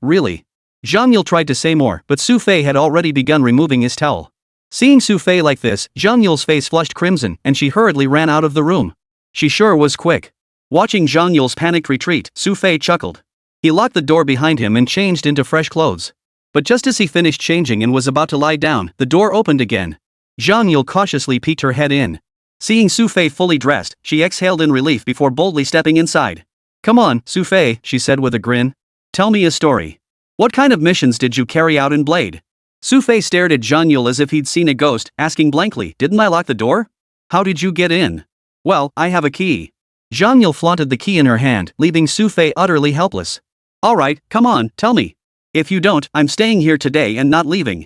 Zhang Yule tried to say more, but Xu Fei had already begun removing his towel. Seeing Xu Fei like this, Zhang Yule's face flushed crimson, and she hurriedly ran out of the room. She sure was quick. Watching Zhang Yule's panicked retreat, Xu Fei chuckled. He locked the door behind him and changed into fresh clothes. But just as he finished changing and was about to lie down, the door opened again. Zhang Yule cautiously peeked her head in. Seeing Xu Fei fully dressed, she exhaled in relief before boldly stepping inside. Come on, Xu Fei, she said with a grin. Tell me a story. What kind of missions did you carry out in Blade? Xu Fei stared at Zhang Yule as if he'd seen a ghost, asking blankly, didn't I lock the door? How did you get in? Well, I have a key. Zhang Yule flaunted the key in her hand, leaving Xu Fei utterly helpless. Alright, come on, tell me. If you don't, I'm staying here today and not leaving.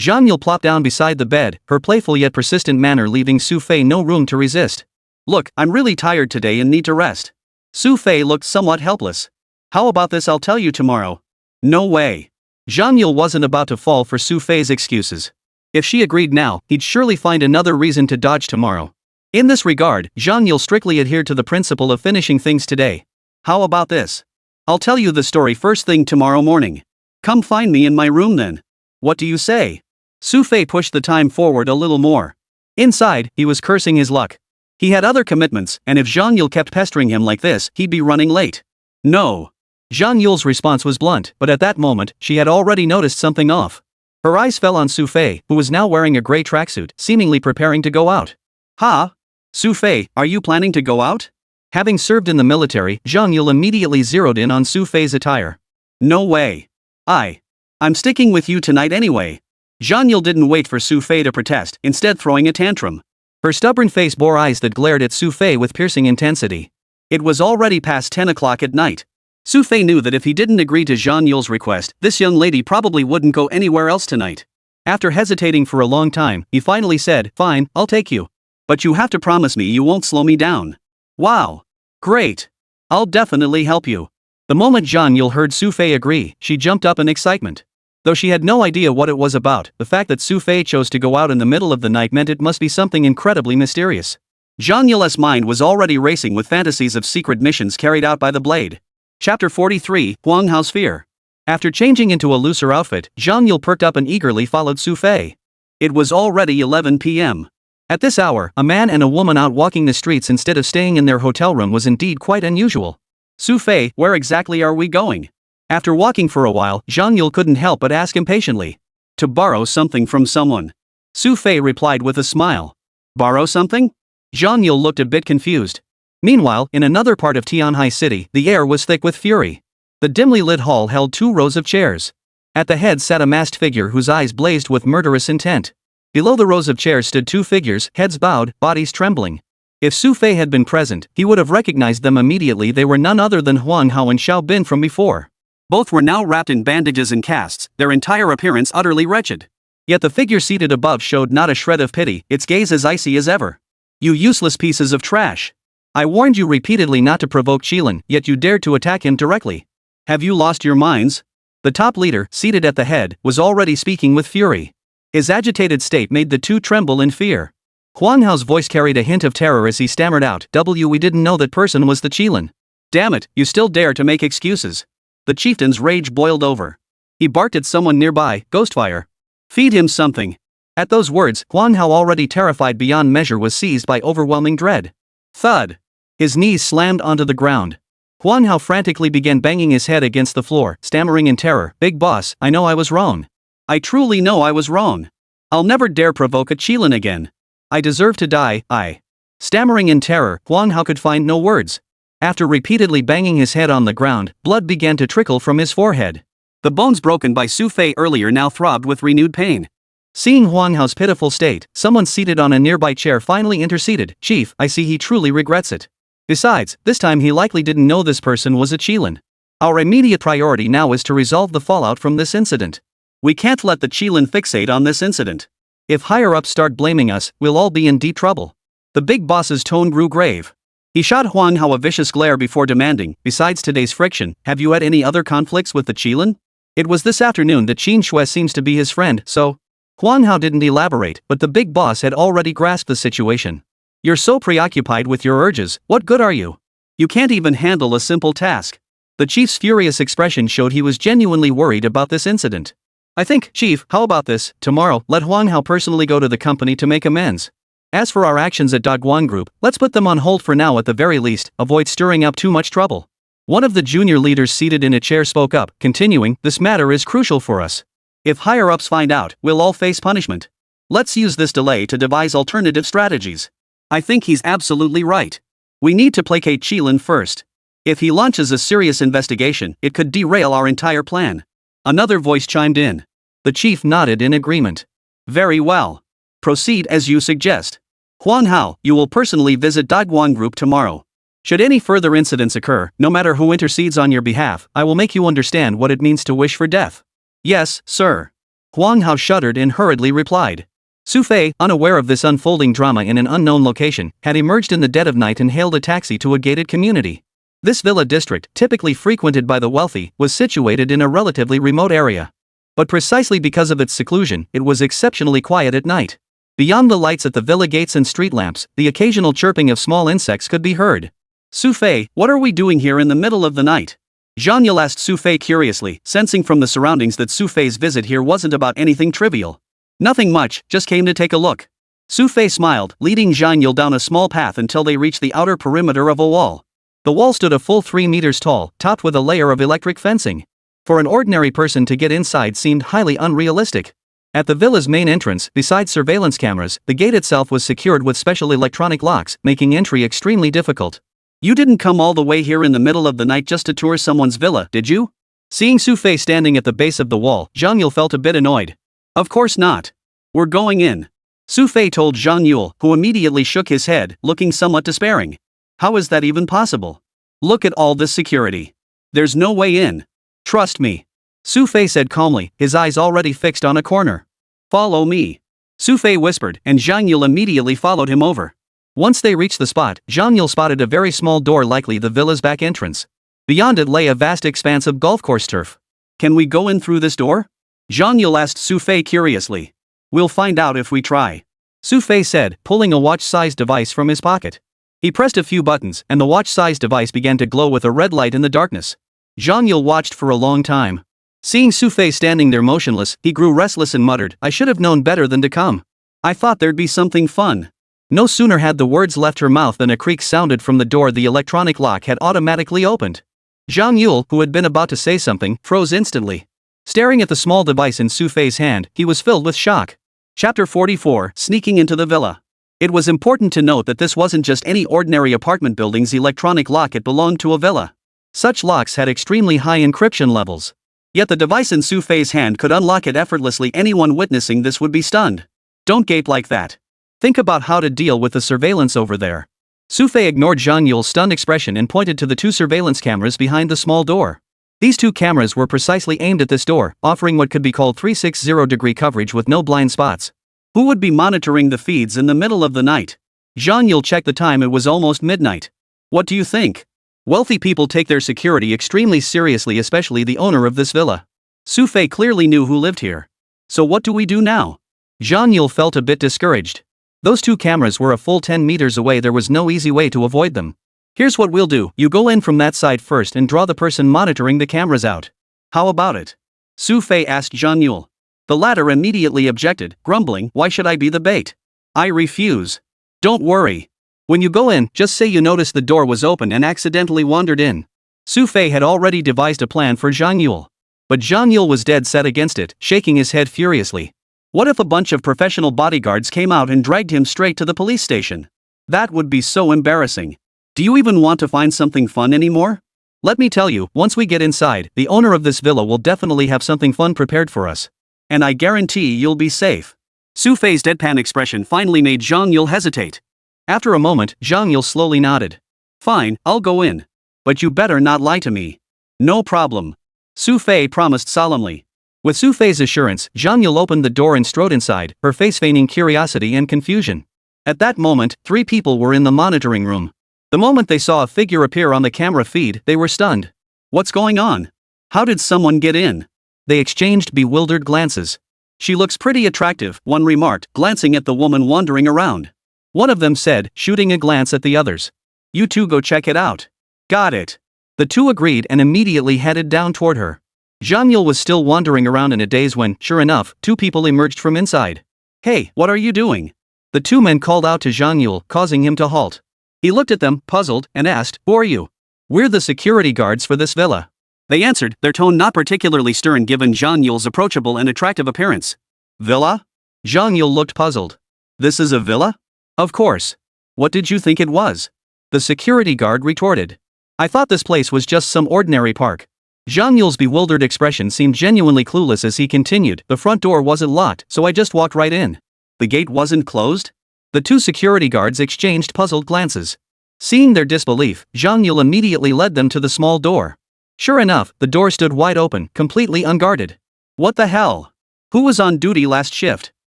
Zhang Yule plopped down beside the bed, her playful yet persistent manner leaving Xu Fei no room to resist. Look, I'm really tired today and need to rest. Xu Fei looked somewhat helpless. How about this, I'll tell you tomorrow. No way. Zhang Yule wasn't about to fall for Xu Fei's excuses. If she agreed now, he'd surely find another reason to dodge tomorrow. In this regard, Zhang Yule strictly adhered to the principle of finishing things today. How about this? I'll tell you the story first thing tomorrow morning. Come find me in my room then. What do you say? Xu Fei pushed the time forward a little more. Inside, he was cursing his luck. He had other commitments, and if Zhang Yule kept pestering him like this, he'd be running late. No. Zhang Yule's response was blunt, but at that moment, she had already noticed something off. Her eyes fell on Xu Fei, who was now wearing a gray tracksuit, seemingly preparing to go out. Ha! Xu Fei, are you planning to go out? Having served in the military, Zhang Yule immediately zeroed in on Xu Fei's attire. No way. I'm sticking with you tonight anyway. Zhang Yule didn't wait for Xu Fei to protest, instead throwing a tantrum. Her stubborn face bore eyes that glared at Xu Fei with piercing intensity. It was already past 10 o'clock at night. Xu Fei knew that if he didn't agree to Zhang Yule's request, this young lady probably wouldn't go anywhere else tonight. After hesitating for a long time, he finally said, "Fine, I'll take you. But you have to promise me you won't slow me down." "Wow. Great. I'll definitely help you." The moment Zhang Yule heard Xu Fei agree, she jumped up in excitement. Though she had no idea what it was about, the fact that Xu Fei chose to go out in the middle of the night meant it must be something incredibly mysterious. Zhang Yule's mind was already racing with fantasies of secret missions carried out by the blade. Chapter 43, Huang Hao's Fear. After changing into a looser outfit, Zhang Yule perked up and eagerly followed Xu Fei. It was already 11 p.m. At this hour, a man and a woman out walking the streets instead of staying in their hotel room was indeed quite unusual. "Xu Fei, where exactly are we going?" After walking for a while, Zhang Yule couldn't help but ask impatiently. "To borrow something from someone." Xu Fei replied with a smile. "Borrow something?" Zhang Yule looked a bit confused. Meanwhile, in another part of Tianhai City, the air was thick with fury. The dimly lit hall held 2 rows of chairs. At the head sat a masked figure whose eyes blazed with murderous intent. Below the rows of chairs stood 2 figures, heads bowed, bodies trembling. If Xu Fei had been present, he would have recognized them immediately. They were none other than Huang Hao and Xiao Bin from before. Both were now wrapped in bandages and casts, their entire appearance utterly wretched. Yet the figure seated above showed not a shred of pity, its gaze as icy as ever. "You useless pieces of trash. I warned you repeatedly not to provoke Qilin, yet you dared to attack him directly. Have you lost your minds?" The top leader, seated at the head, was already speaking with fury. His agitated state made the 2 tremble in fear. Huang Hao's voice carried a hint of terror as he stammered out, "We didn't know that person was the Qilin." "Damn it, you still dare to make excuses." The chieftain's rage boiled over. He barked at someone nearby, "Ghostfire. Feed him something." At those words, Huang Hao, already terrified beyond measure, was seized by overwhelming dread. Thud. His knees slammed onto the ground. Huang Hao frantically began banging his head against the floor, stammering in terror, "Big boss, I know I was wrong. I truly know I was wrong. I'll never dare provoke a Qilin again. I deserve to die, I." Stammering in terror, Huang Hao could find no words. After repeatedly banging his head on the ground, blood began to trickle from his forehead. The bones broken by Xu Fei earlier now throbbed with renewed pain. Seeing Huang Hao's pitiful state, someone seated on a nearby chair finally interceded, "Chief, I see he truly regrets it. Besides, this time he likely didn't know this person was a Qilin. Our immediate priority now is to resolve the fallout from this incident. We can't let the Qilin fixate on this incident. If higher-ups start blaming us, we'll all be in deep trouble." The big boss's tone grew grave. He shot Huang Hao a vicious glare before demanding, "Besides today's friction, have you had any other conflicts with the Qilin? It was this afternoon that Qin Shui seems to be his friend, so..." Huang Hao didn't elaborate, but the big boss had already grasped the situation. "You're so preoccupied with your urges, what good are you? You can't even handle a simple task." The chief's furious expression showed he was genuinely worried about this incident. "I think, Chief, how about this, tomorrow, let Huang Hao personally go to the company to make amends. As for our actions at Daguan Group, let's put them on hold for now. At the very least, avoid stirring up too much trouble." One of the junior leaders seated in a chair spoke up, continuing, "This matter is crucial for us. If higher-ups find out, we'll all face punishment. Let's use this delay to devise alternative strategies." "I think he's absolutely right. We need to placate Qilin first. If he launches a serious investigation, it could derail our entire plan." Another voice chimed in. The chief nodded in agreement. "Very well. Proceed as you suggest. Huang Hao, you will personally visit Daguan Group tomorrow. Should any further incidents occur, no matter who intercedes on your behalf, I will make you understand what it means to wish for death." "Yes, sir." Huang Hao shuddered and hurriedly replied. Xu Fei, unaware of this unfolding drama in an unknown location, had emerged in the dead of night and hailed a taxi to a gated community. This villa district, typically frequented by the wealthy, was situated in a relatively remote area. But precisely because of its seclusion, it was exceptionally quiet at night. Beyond the lights at the villa gates and street lamps, the occasional chirping of small insects could be heard. "Xu Fei, what are we doing here in the middle of the night?" Zhang Yule asked Xu Fei curiously, sensing from the surroundings that Xu Fei's visit here wasn't about anything trivial. "Nothing much, just came to take a look." Xu Fei smiled, leading Zhang Yule down a small path until they reached the outer perimeter of a wall. The wall stood a full 3 meters tall, topped with a layer of electric fencing. For an ordinary person to get inside seemed highly unrealistic. At the villa's main entrance, besides surveillance cameras, the gate itself was secured with special electronic locks, making entry extremely difficult. "You didn't come all the way here in the middle of the night just to tour someone's villa, did you?" Seeing Xu Fei standing at the base of the wall, Zhang Yule felt a bit annoyed. "Of course not. We're going in," Xu Fei told Zhang Yule, who immediately shook his head, looking somewhat despairing. "How is that even possible? Look at all this security. There's no way in. Trust me. Xu Fei said calmly, his eyes already fixed on a corner. Follow me. Xu Fei whispered, and Zhang Yule immediately followed him over. Once they reached the spot, Zhang Yule spotted a very small door, likely the villa's back entrance. Beyond it lay a vast expanse of golf course turf. Can we go in through this door? Zhang Yule asked Xu Fei curiously. We'll find out if we try. Xu Fei said, pulling a watch-sized device from his pocket. He pressed a few buttons, and the watch-sized device began to glow with a red light in the darkness. Zhang Yule watched for a long time. Seeing Xu Fei standing there motionless, he grew restless and muttered, I should have known better than to come. I thought there'd be something fun. No sooner had the words left her mouth than a creak sounded from the door. The electronic lock had automatically opened. Zhang Yule, who had been about to say something, froze instantly. Staring at the small device in Xu Fei's hand, he was filled with shock. Chapter 44, Sneaking into the Villa. It was important to note that this wasn't just any ordinary apartment building's electronic lock, it belonged to a villa. Such locks had extremely high encryption levels. Yet the device in Xu Fei's hand could unlock it effortlessly. Anyone witnessing this would be stunned. Don't gape like that. Think about how to deal with the surveillance over there. Xu Fei ignored Zhang Yule's stunned expression and pointed to the two surveillance cameras behind the small door. These two cameras were precisely aimed at this door, offering what could be called 360-degree coverage with no blind spots. Who would be monitoring the feeds in the middle of the night? Zhang Yule checked the time. It was almost midnight. What do you think? Wealthy people take their security extremely seriously, especially the owner of this villa. Xu Fei clearly knew who lived here. So what do we do now? Zhang Yule felt a bit discouraged. Those two cameras were a full 10 meters away. There was no easy way to avoid them. Here's what we'll do. You go in from that side first and draw the person monitoring the cameras out. How about it? Xu Fei asked Zhang Yule. The latter immediately objected, grumbling, why should I be the bait? I refuse. Don't worry. When you go in, just say you noticed the door was open and accidentally wandered in. Xu Fei had already devised a plan for Zhang Yule. But Zhang Yule was dead set against it, shaking his head furiously. What if a bunch of professional bodyguards came out and dragged him straight to the police station? That would be so embarrassing. Do you even want to find something fun anymore? Let me tell you, once we get inside, the owner of this villa will definitely have something fun prepared for us. And I guarantee you'll be safe. Xu Fei's deadpan expression finally made Zhang Yule hesitate. After a moment, Zhang Yule slowly nodded. Fine, I'll go in. But you better not lie to me. No problem. Xu Fei promised solemnly. With Xu Fei's assurance, Zhang Yule opened the door and strode inside, her face feigning curiosity and confusion. At that moment, 3 people were in the monitoring room. The moment they saw a figure appear on the camera feed, they were stunned. What's going on? How did someone get in? They exchanged bewildered glances. She looks pretty attractive, one remarked, glancing at the woman wandering around. One of them said, shooting a glance at the others. You two go check it out. Got it. The two agreed and immediately headed down toward her. Zhang Yule was still wandering around in a daze when, sure enough, 2 people emerged from inside. Hey, what are you doing? The 2 men called out to Zhang Yule, causing him to halt. He looked at them, puzzled, and asked, Who are you? We're the security guards for this villa. They answered, their tone not particularly stern given Zhang Yule's approachable and attractive appearance. Villa? Zhang Yule looked puzzled. This is a villa? Of course. What did you think it was? The security guard retorted. I thought this place was just some ordinary park. Zhang Yule's bewildered expression seemed genuinely clueless as he continued, the front door wasn't locked, so I just walked right in. The gate wasn't closed? The 2 security guards exchanged puzzled glances. Seeing their disbelief, Zhang Yule immediately led them to the small door. Sure enough, the door stood wide open, completely unguarded. What the hell? Who was on duty last shift?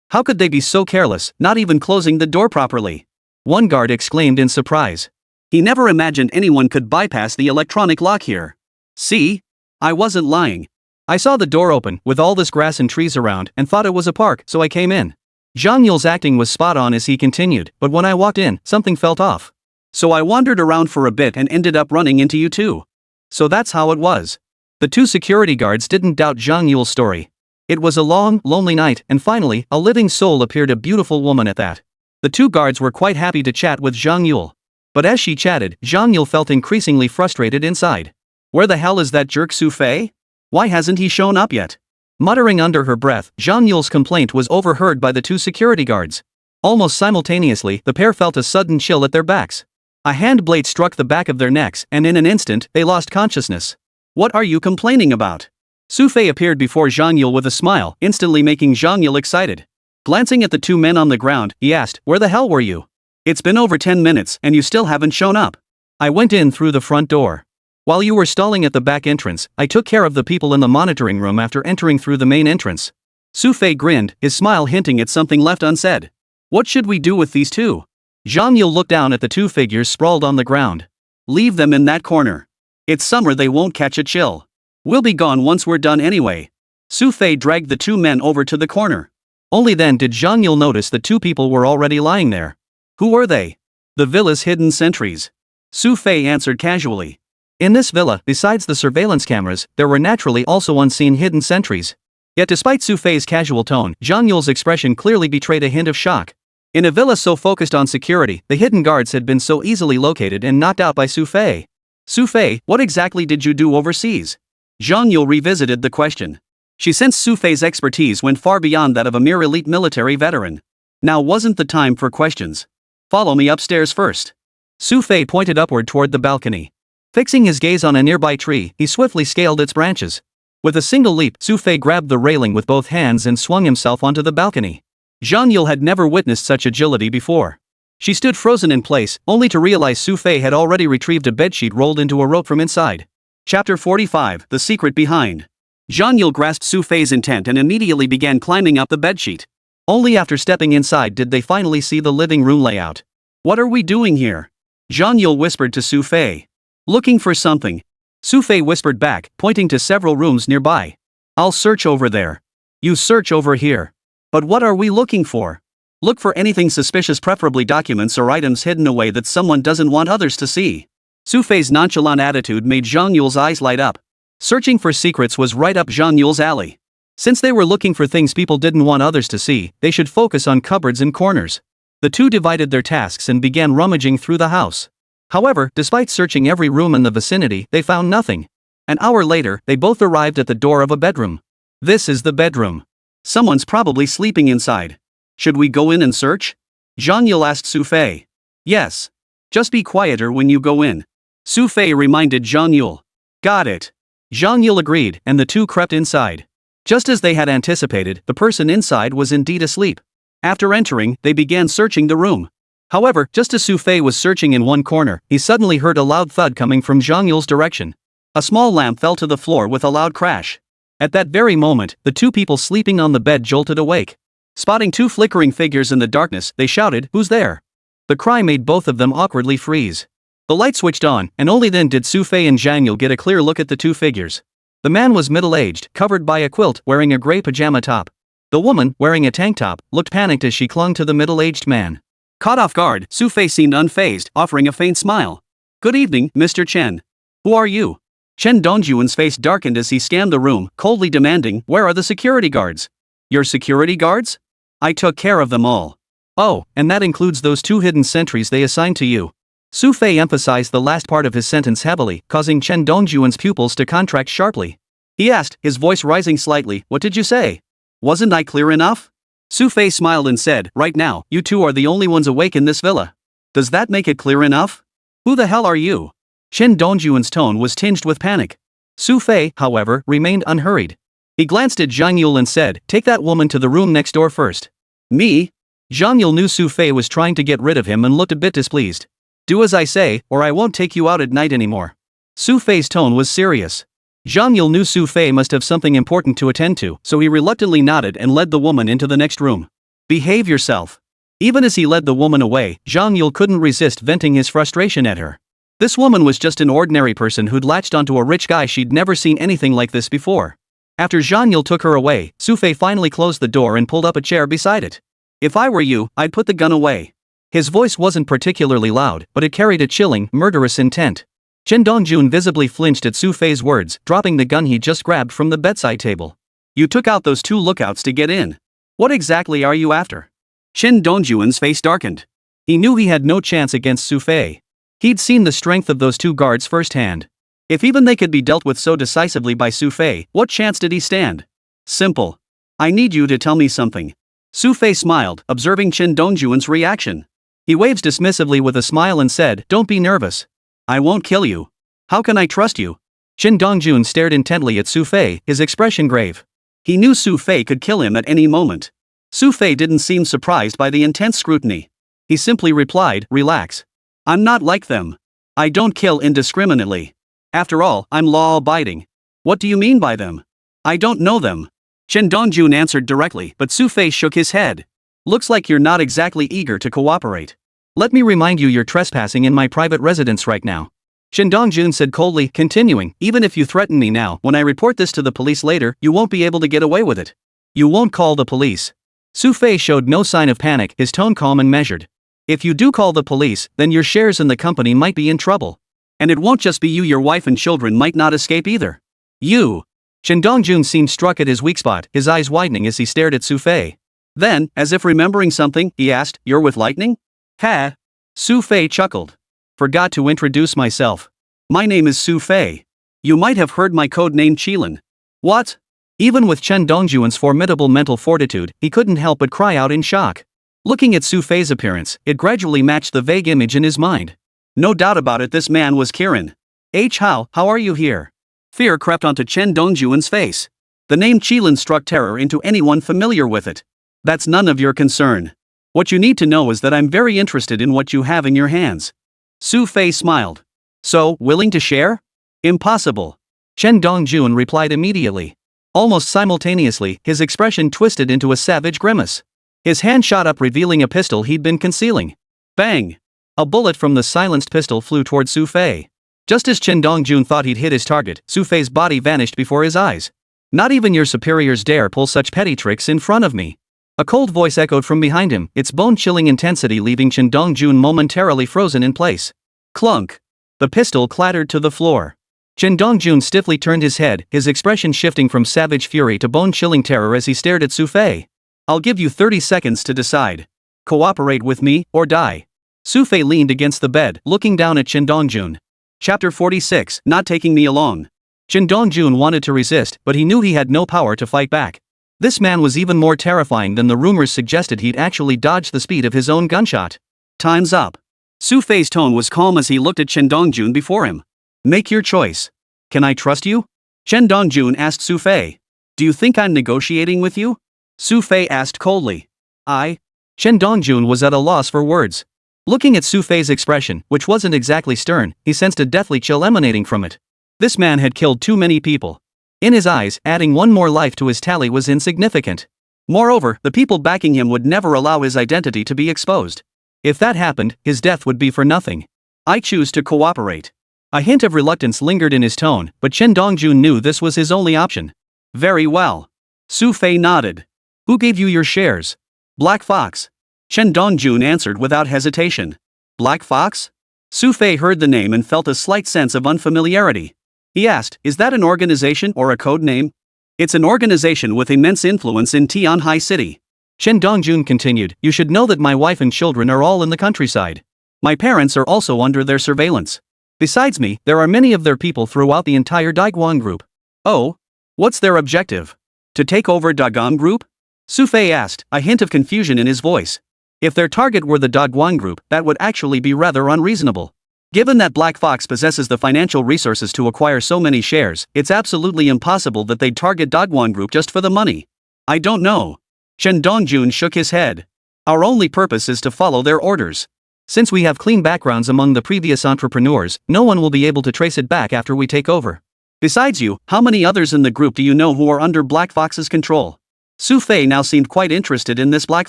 How could they be so careless, not even closing the door properly? One guard exclaimed in surprise. He never imagined anyone could bypass the electronic lock here. See? I wasn't lying. I saw the door open, with all this grass and trees around, and thought it was a park, so I came in. Zhang Yule's acting was spot on as he continued, but when I walked in, something felt off. So I wandered around for a bit and ended up running into you too. So that's how it was. The 2 security guards didn't doubt Zhang Yule's story. It was a long, lonely night, and finally, a living soul appeared, a beautiful woman at that. The 2 guards were quite happy to chat with Zhang Yule. But as she chatted, Zhang Yule felt increasingly frustrated inside. Where the hell is that jerk Xu Fei? Why hasn't he shown up yet? Muttering under her breath, Zhang Yule's complaint was overheard by the 2 security guards. Almost simultaneously, the pair felt a sudden chill at their backs. A hand blade struck the back of their necks, and in an instant, they lost consciousness. What are you complaining about? Xu Fei appeared before Zhang Yule with a smile, instantly making Zhang Yule excited. Glancing at the 2 men on the ground, he asked, Where the hell were you? It's been over 10 minutes, and you still haven't shown up. I went in through the front door. While you were stalling at the back entrance, I took care of the people in the monitoring room after entering through the main entrance. Xu Fei grinned, his smile hinting at something left unsaid. What should we do with these two? Zhang Yule looked down at the two figures sprawled on the ground. Leave them in that corner. It's summer, they won't catch a chill. We'll be gone once we're done anyway. Xu Fei dragged the two men over to the corner. Only then did Zhang Yule notice that two people were already lying there. Who were they? The villa's hidden sentries. Xu Fei answered casually. In this villa, besides the surveillance cameras, there were naturally also unseen hidden sentries. Yet despite Xu Fei's casual tone, Zhang Yule's expression clearly betrayed a hint of shock. In a villa so focused on security, the hidden guards had been so easily located and knocked out by Xu Fei. Xu Fei, what exactly did you do overseas? Zhang Yule revisited the question. She sensed Xu Fei's expertise went far beyond that of a mere elite military veteran. Now wasn't the time for questions. Follow me upstairs first. Xu Fei pointed upward toward the balcony. Fixing his gaze on a nearby tree, he swiftly scaled its branches. With a single leap, Xu Fei grabbed the railing with both hands and swung himself onto the balcony. Zhang Yule had never witnessed such agility before. She stood frozen in place, only to realize Xu Fei had already retrieved a bedsheet rolled into a rope from inside. Chapter 45, The Secret Behind. Zhang Yule grasped Xu Fei's intent and immediately began climbing up the bedsheet. Only after stepping inside did they finally see the living room layout. What are we doing here? Zhang Yule whispered to Xu Fei. Looking for something. Xu Fei whispered back, pointing to several rooms nearby. I'll search over there. You search over here. But what are we looking for? Look for anything suspicious, preferably documents or items hidden away that someone doesn't want others to see. Xu Fei's nonchalant attitude made Zhang Yule's eyes light up. Searching for secrets was right up Zhang Yule's alley. Since they were looking for things people didn't want others to see, they should focus on cupboards and corners. The two divided their tasks and began rummaging through the house. However, despite searching every room in the vicinity, they found nothing. An hour later, they both arrived at the door of a bedroom. This is the bedroom. Someone's probably sleeping inside. Should we go in and search? Zhang Yule asked Xu Fei. Yes. Just be quieter when you go in. Xu Fei reminded Zhang Yule. Got it. Zhang Yule agreed, and the two crept inside. Just as they had anticipated, the person inside was indeed asleep. After entering, they began searching the room. However, just as Xu Fei was searching in one corner, he suddenly heard a loud thud coming from Zhang Yule's direction. A small lamp fell to the floor with a loud crash. At that very moment, the two people sleeping on the bed jolted awake. Spotting two flickering figures in the darkness, they shouted, "Who's there?" The cry made both of them awkwardly freeze. The light switched on, and only then did Xu Fei and Zhang Yule get a clear look at the two figures. The man was middle-aged, covered by a quilt, wearing a gray pajama top. The woman, wearing a tank top, looked panicked as she clung to the middle-aged man. Caught off guard, Xu Fei seemed unfazed, offering a faint smile. Good evening, Mr. Chen. Who are you? Chen Dongjuan's face darkened as he scanned the room, coldly demanding, where are the security guards? Your security guards? I took care of them all. Oh, and that includes those two hidden sentries they assigned to you. Xu Fei emphasized the last part of his sentence heavily, causing Chen Dongjuan's pupils to contract sharply. He asked, his voice rising slightly, what did you say? Wasn't I clear enough? Xu Fei smiled and said, right now, you two are the only ones awake in this villa. Does that make it clear enough? Who the hell are you? Chen Dongjuan's tone was tinged with panic. Xu Fei, however, remained unhurried. He glanced at Zhang Yule and said, take that woman to the room next door first. Me? Zhang Yule knew Xu Fei was trying to get rid of him and looked a bit displeased. Do as I say, or I won't take you out at night anymore. Xu Fei's tone was serious. Zhang Yule knew Xu Fei must have something important to attend to, so he reluctantly nodded and led the woman into the next room. Behave yourself. Even as he led the woman away, Zhang Yule couldn't resist venting his frustration at her. This woman was just an ordinary person who'd latched onto a rich guy. She'd never seen anything like this before. After Zhang Yule took her away, Xu Fei finally closed the door and pulled up a chair beside it. If I were you, I'd put the gun away. His voice wasn't particularly loud, but it carried a chilling, murderous intent. Chen Dongjuan visibly flinched at Xu Fei's words, dropping the gun he just grabbed from the bedside table. You took out those two lookouts to get in. What exactly are you after? Chen Dongjuan's face darkened. He knew he had no chance against Xu Fei. He'd seen the strength of those two guards firsthand. If even they could be dealt with so decisively by Xu Fei, what chance did he stand? Simple. I need you to tell me something. Xu Fei smiled, observing Chen Dongjuan's reaction. He waved dismissively with a smile and said, don't be nervous. I won't kill you. How can I trust you? Chen Dongjuan stared intently at Xu Fei, his expression grave. He knew Xu Fei could kill him at any moment. Xu Fei didn't seem surprised by the intense scrutiny. He simply replied, relax. I'm not like them. I don't kill indiscriminately. After all, I'm law-abiding. What do you mean by them? I don't know them. Chen Dongjun answered directly, but Xu Fei shook his head. Looks like you're not exactly eager to cooperate. Let me remind you you're trespassing in my private residence right now. Chen Dongjun said coldly, continuing, even if you threaten me now, when I report this to the police later, you won't be able to get away with it. You won't call the police. Xu Fei showed no sign of panic, his tone calm and measured. If you do call the police, then your shares in the company might be in trouble. And it won't just be you, your wife and children might not escape either. You. Chen Dongjun seemed struck at his weak spot, his eyes widening as he stared at Xu Fei. Then, as if remembering something, he asked, you're with lightning? Ha! Xu Fei chuckled. Forgot to introduce myself. My name is Xu Fei. You might have heard my code name Qilin. What? Even with Chen Dongjun's formidable mental fortitude, he couldn't help but cry out in shock. Looking at Xu Fei's appearance, it gradually matched the vague image in his mind. No doubt about it, this man was Kirin. How are you here? Fear crept onto Chen Dongjun's face. The name Qilin struck terror into anyone familiar with it. That's none of your concern. What you need to know is that I'm very interested in what you have in your hands. Xu Fei smiled. So, willing to share? Impossible. Chen Dongjun replied immediately. Almost simultaneously, his expression twisted into a savage grimace. His hand shot up, revealing a pistol he'd been concealing. Bang! A bullet from the silenced pistol flew toward Xu Fei. Just as Chen Dongjun thought he'd hit his target, Xu Fei's body vanished before his eyes. Not even your superiors dare pull such petty tricks in front of me. A cold voice echoed from behind him, its bone-chilling intensity leaving Chen Dongjun momentarily frozen in place. Clunk! The pistol clattered to the floor. Chen Dongjun stiffly turned his head, his expression shifting from savage fury to bone-chilling terror as he stared at Xu Fei. I'll give you 30 seconds to decide. Cooperate with me, or die. Xu Fei leaned against the bed, looking down at Chen Dongjun. Chapter 46, Not Taking Me Along. Chen Dongjun wanted to resist, but he knew he had no power to fight back. This man was even more terrifying than the rumors suggested. He'd actually dodged the speed of his own gunshot. Time's up. Xu Fei's tone was calm as he looked at Chen Dongjun before him. Make your choice. Can I trust you? Chen Dongjun asked Xu Fei. Do you think I'm negotiating with you? Xu Fei asked coldly. Chen Dongjun was at a loss for words. Looking at Xu Fei's expression, which wasn't exactly stern, he sensed a deathly chill emanating from it. This man had killed too many people. In his eyes, adding one more life to his tally was insignificant. Moreover, the people backing him would never allow his identity to be exposed. If that happened, his death would be for nothing. I choose to cooperate. A hint of reluctance lingered in his tone, but Chen Dongjun knew this was his only option. Very well. Xu Fei nodded. Who gave you your shares? Black Fox. Chen Dongjun answered without hesitation. Black Fox? Xu Fei heard the name and felt a slight sense of unfamiliarity. He asked, is that an organization or a code name? It's an organization with immense influence in Tianhai City. Chen Dongjun continued, you should know that my wife and children are all in the countryside. My parents are also under their surveillance. Besides me, there are many of their people throughout the entire Daiguan group. Oh? What's their objective? To take over Daguan group? Xu Fei asked, a hint of confusion in his voice. If their target were the Daguan group, that would actually be rather unreasonable. Given that Black Fox possesses the financial resources to acquire so many shares, it's absolutely impossible that they'd target Daguan group just for the money. I don't know. Chen Dongjun shook his head. Our only purpose is to follow their orders. Since we have clean backgrounds among the previous entrepreneurs, no one will be able to trace it back after we take over. Besides you, how many others in the group do you know who are under Black Fox's control? Xu Fei now seemed quite interested in this Black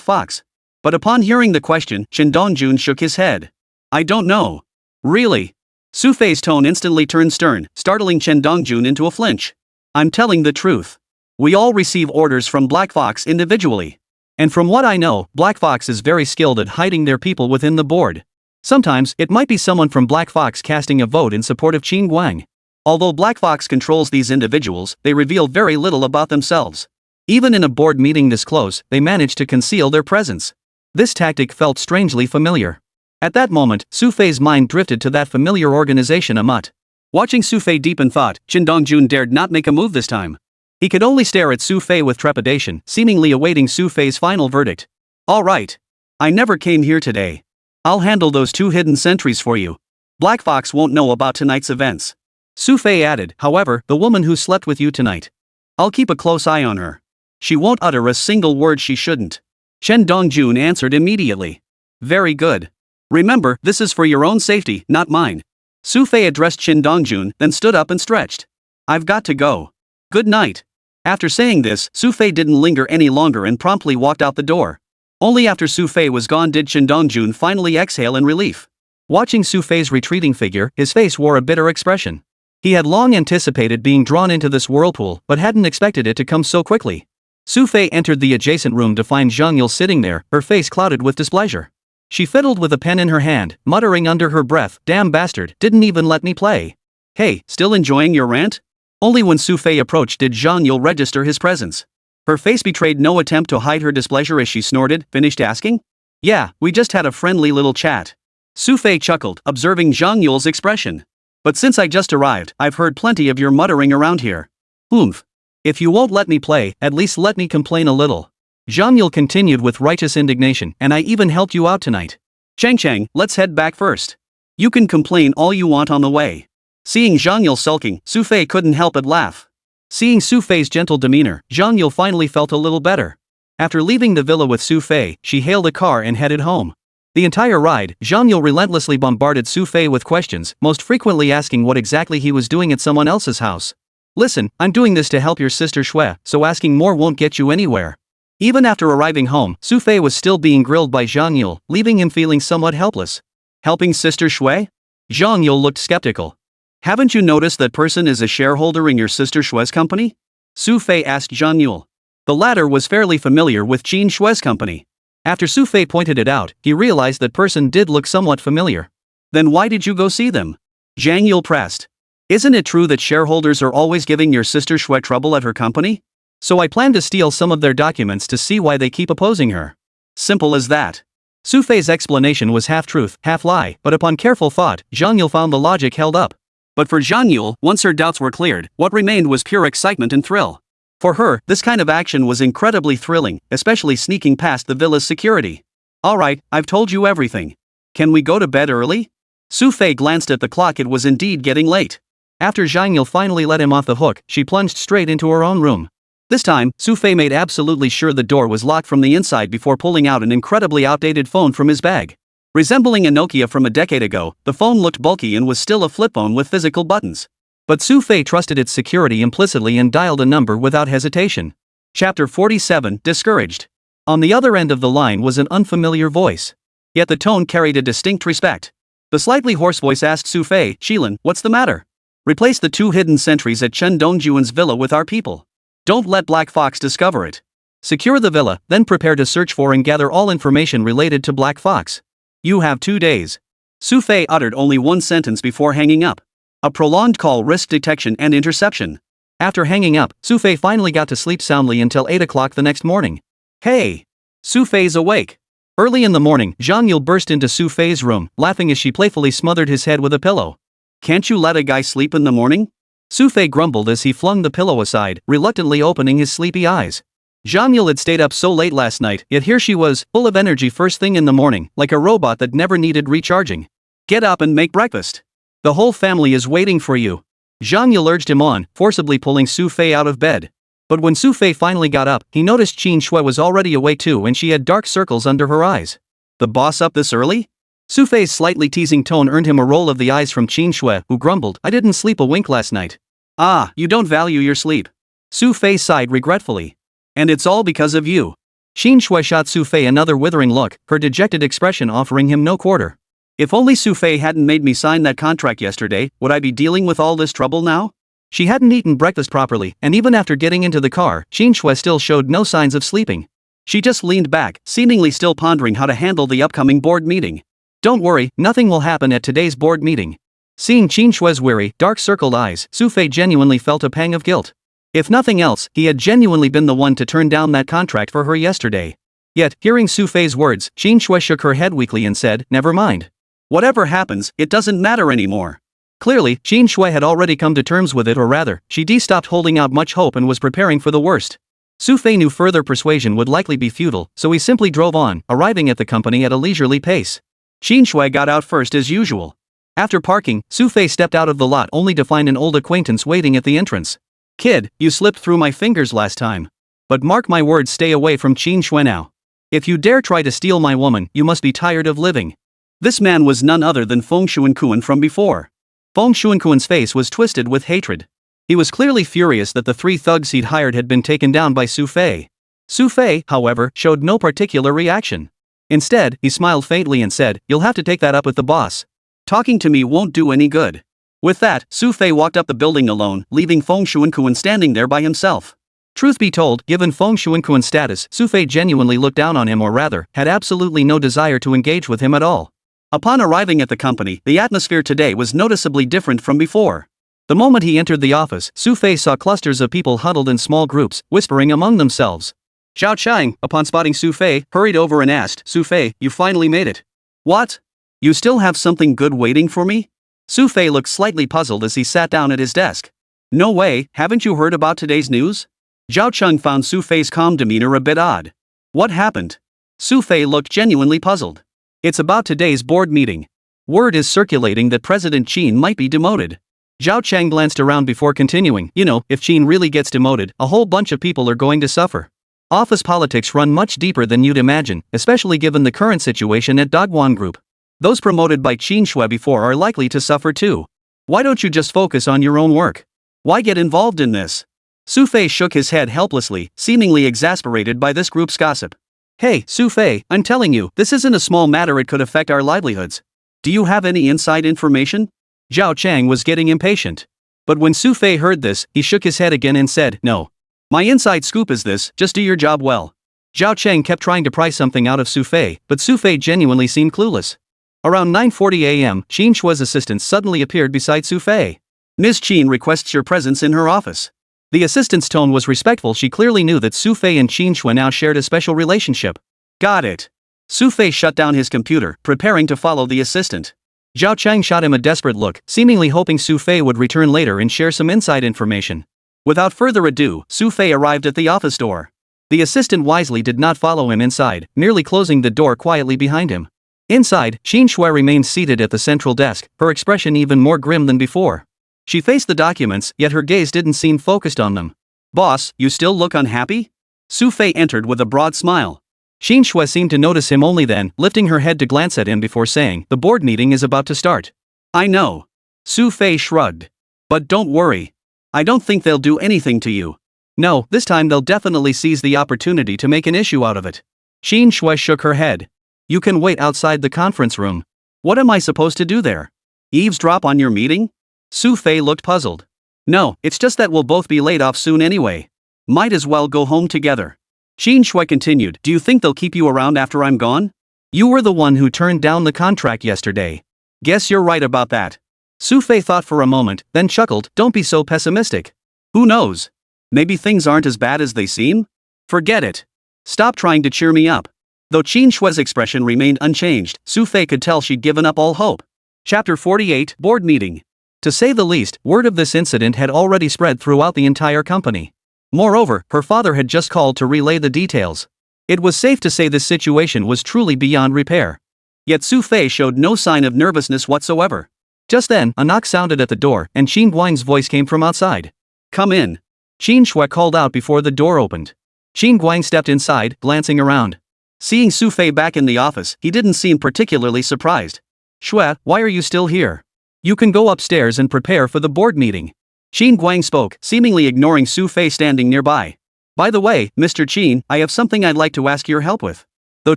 Fox. But upon hearing the question, Chen Dongjun shook his head. I don't know. Really? Xu Fei's tone instantly turned stern, startling Chen Dongjun into a flinch. I'm telling the truth. We all receive orders from Black Fox individually. And from what I know, Black Fox is very skilled at hiding their people within the board. Sometimes, it might be someone from Black Fox casting a vote in support of Qin Guang. Although Black Fox controls these individuals, they reveal very little about themselves. Even in a board meeting this close, they manage to conceal their presence. This tactic felt strangely familiar. At that moment, Xu Fei's mind drifted to that familiar organization Amut. Watching Xu Fei deep in thought, Chen Dongjun dared not make a move this time. He could only stare at Xu Fei with trepidation, seemingly awaiting Xu Fei's final verdict. All right. I never came here today. I'll handle those 2 hidden sentries for you. Black Fox won't know about tonight's events. Xu Fei added, however, the woman who slept with you tonight. I'll keep a close eye on her. She won't utter a single word she shouldn't. Chen Dongjun answered immediately. Very good. Remember, this is for your own safety, not mine. Xu Fei addressed Qin Dongjun, then stood up and stretched. I've got to go. Good night. After saying this, Xu Fei didn't linger any longer and promptly walked out the door. Only after Xu Fei was gone did Qin Dongjun finally exhale in relief. Watching Xu Fei's retreating figure, his face wore a bitter expression. He had long anticipated being drawn into this whirlpool, but hadn't expected it to come so quickly. Xu Fei entered the adjacent room to find Zhang Yule sitting there, her face clouded with displeasure. She fiddled with a pen in her hand, muttering under her breath, "Damn bastard, didn't even let me play." "Hey, still enjoying your rant?" Only when Xu Fei approached did Zhang Yule register his presence. Her face betrayed no attempt to hide her displeasure as she snorted, "Finished asking?" "Yeah, we just had a friendly little chat." Xu Fei chuckled, observing Zhang Yule's expression. "But since I just arrived, I've heard plenty of your muttering around here." "Oomph. If you won't let me play, at least let me complain a little." Zhang Yule continued with righteous indignation, "And I even helped you out tonight." Chang, let's head back first. You can complain all you want on the way." Seeing Zhang Yule sulking, Xu Fei couldn't help but laugh. Seeing Xu Fei's gentle demeanor, Zhang Yule finally felt a little better. After leaving the villa with Xu Fei, she hailed a car and headed home. The entire ride, Zhang Yule relentlessly bombarded Xu Fei with questions, most frequently asking what exactly he was doing at someone else's house. "Listen, I'm doing this to help your sister Xue, so asking more won't get you anywhere." Even after arriving home, Xu Fei was still being grilled by Zhang Yule, leaving him feeling somewhat helpless. "Helping sister Xue?" Zhang Yule looked skeptical. "Haven't you noticed that person is a shareholder in your sister Xue's company?" Xu Fei asked Zhang Yule. The latter was fairly familiar with Qin Xue's company. After Xu Fei pointed it out, he realized that person did look somewhat familiar. "Then why did you go see them?" Zhang Yule pressed. "Isn't it true that shareholders are always giving your sister Xue trouble at her company? So I plan to steal some of their documents to see why they keep opposing her." Simple as that. Xu Fei's explanation was half truth, half lie, but upon careful thought, Zhang Yule found the logic held up. But for Zhang Yule, once her doubts were cleared, what remained was pure excitement and thrill. For her, this kind of action was incredibly thrilling, especially sneaking past the villa's security. "Alright, I've told you everything. Can we go to bed early?" Xu Fei glanced at the clock. It was indeed getting late. After Zhang Yule finally let him off the hook, she plunged straight into her own room. This time, Xu Fei made absolutely sure the door was locked from the inside before pulling out an incredibly outdated phone from his bag. Resembling a Nokia from a decade ago, the phone looked bulky and was still a flip phone with physical buttons. But Xu Fei trusted its security implicitly and dialed a number without hesitation. Chapter 47, Discouraged. On the other end of the line was an unfamiliar voice. Yet the tone carried a distinct respect. The slightly hoarse voice asked Xu Fei, "Shilin, what's the matter? Replace the 2 hidden sentries at Chen Dongjuan's villa with our people. Don't let Black Fox discover it. Secure the villa, then prepare to search for and gather all information related to Black Fox. You have 2 days." Xu Fei uttered only one sentence before hanging up. A prolonged call risked detection and interception. After hanging up, Xu Fei finally got to sleep soundly until 8 o'clock the next morning. "Hey!" Xu Fei's awake. Early in the morning, Zhang Yule burst into Xu Fei's room, laughing as she playfully smothered his head with a pillow. "Can't you let a guy sleep in the morning?" Xu Fei grumbled as he flung the pillow aside, reluctantly opening his sleepy eyes. Zhang Yule had stayed up so late last night, yet here she was, full of energy first thing in the morning, like a robot that never needed recharging. "Get up and make breakfast. The whole family is waiting for you." Zhang Yule urged him on, forcibly pulling Xu Fei out of bed. But when Xu Fei finally got up, he noticed Qin Xue was already awake too and she had dark circles under her eyes. "The boss up this early?" Xu Fei's slightly teasing tone earned him a roll of the eyes from Qin Xue, who grumbled, "I didn't sleep a wink last night." "Ah, you don't value your sleep." Xu Fei sighed regretfully. "And it's all because of you." Qin Xue shot Xu Fei another withering look, her dejected expression offering him no quarter. "If only Xu Fei hadn't made me sign that contract yesterday, would I be dealing with all this trouble now?" She hadn't eaten breakfast properly, and even after getting into the car, Qin Xue still showed no signs of sleeping. She just leaned back, seemingly still pondering how to handle the upcoming board meeting. "Don't worry, nothing will happen at today's board meeting." Seeing Qin Xue's weary, dark-circled eyes, Xu Fei genuinely felt a pang of guilt. If nothing else, he had genuinely been the one to turn down that contract for her yesterday. Yet, hearing Xu Fei's words, Qin Xue shook her head weakly and said, "Never mind. Whatever happens, it doesn't matter anymore." Clearly, Qin Xue had already come to terms with it, or rather, she stopped holding out much hope and was preparing for the worst. Xu Fei knew further persuasion would likely be futile, so he simply drove on, arriving at the company at a leisurely pace. Qin Xue got out first as usual. After parking, Xu Fei stepped out of the lot only to find an old acquaintance waiting at the entrance. "Kid, you slipped through my fingers last time. But mark my words, stay away from Qin Xue now. If you dare try to steal my woman, you must be tired of living." This man was none other than Feng Xuankuan from before. Feng Shuanquan's face was twisted with hatred. He was clearly furious that the 3 thugs he'd hired had been taken down by Xu Fei. Xu Fei, however, showed no particular reaction. Instead, he smiled faintly and said, "You'll have to take that up with the boss. Talking to me won't do any good." With that, Xu Fei walked up the building alone, leaving Feng Shuanquan standing there by himself. Truth be told, given Feng Shuanquan's status, Xu Fei genuinely looked down on him, or rather, had absolutely no desire to engage with him at all. Upon arriving at the company, the atmosphere today was noticeably different from before. The moment he entered the office, Xu Fei saw clusters of people huddled in small groups, whispering among themselves. Zhao Chang, upon spotting Xu Fei, hurried over and asked, "Xu Fei, you finally made it." "What? You still have something good waiting for me?" Xu Fei looked slightly puzzled as he sat down at his desk. "No way, haven't you heard about today's news?" Zhao Chang found Xu Fei's calm demeanor a bit odd. "What happened?" Xu Fei looked genuinely puzzled. "It's about today's board meeting. Word is circulating that President Qin might be demoted." Zhao Chang glanced around before continuing, if Qin really gets demoted, a whole bunch of people are going to suffer. Office politics run much deeper than you'd imagine, especially given the current situation at Dogwon Group. Those promoted by Qin Shui before are likely to suffer too. Why don't you just focus on your own work? Why get involved in this? Xu Fei shook his head helplessly, seemingly exasperated by this group's gossip. "Hey, Xu Fei, I'm telling you, this isn't a small matter, it could affect our livelihoods. Do you have any inside information?" Zhao Chang was getting impatient. But when Xu Fei heard this, he shook his head again and said, "No. My inside scoop is this, just do your job well." Zhao Chang kept trying to pry something out of Xu Fei, but Xu Fei genuinely seemed clueless. Around 9:40 a.m., Qin Shui's assistant suddenly appeared beside Xu Fei. "Ms. Qin requests your presence in her office." The assistant's tone was respectful. She clearly knew that Xu Fei and Qin Shui now shared a special relationship. "Got it." Xu Fei shut down his computer, preparing to follow the assistant. Zhao Chang shot him a desperate look, seemingly hoping Xu Fei would return later and share some inside information. Without further ado, Xu Fei arrived at the office door. The assistant wisely did not follow him inside, merely closing the door quietly behind him. Inside, Qin Shui remained seated at the central desk, her expression even more grim than before. She faced the documents, yet her gaze didn't seem focused on them. "Boss, you still look unhappy?" Xu Fei entered with a broad smile. Qin Shui seemed to notice him only then, lifting her head to glance at him before saying, "The board meeting is about to start." "I know." Xu Fei shrugged. "But don't worry. I don't think they'll do anything to you." "No, this time they'll definitely seize the opportunity to make an issue out of it." Qin Shui shook her head. "You can wait outside the conference room." "What am I supposed to do there? Eavesdrop on your meeting?" Xu Fei looked puzzled. "No, it's just that we'll both be laid off soon anyway. Might as well go home together." Qin Shui continued, "Do you think they'll keep you around after I'm gone? You were the one who turned down the contract yesterday. Guess you're right about that." Xu Fei thought for a moment, then chuckled, "Don't be so pessimistic. Who knows? Maybe things aren't as bad as they seem? Forget it. Stop trying to cheer me up." Though Qin Shui's expression remained unchanged, Xu Fei could tell she'd given up all hope. Chapter 48, Board Meeting. To say the least, word of this incident had already spread throughout the entire company. Moreover, her father had just called to relay the details. It was safe to say this situation was truly beyond repair. Yet Xu Fei showed no sign of nervousness whatsoever. Just then, a knock sounded at the door, and Qin Guang's voice came from outside. "Come in." Qin Shui called out before the door opened. Qin Guang stepped inside, glancing around. Seeing Xu Fei back in the office, he didn't seem particularly surprised. "Shui, why are you still here? You can go upstairs and prepare for the board meeting." Qin Guang spoke, seemingly ignoring Xu Fei standing nearby. "By the way, Mr. Qin, I have something I'd like to ask your help with." Though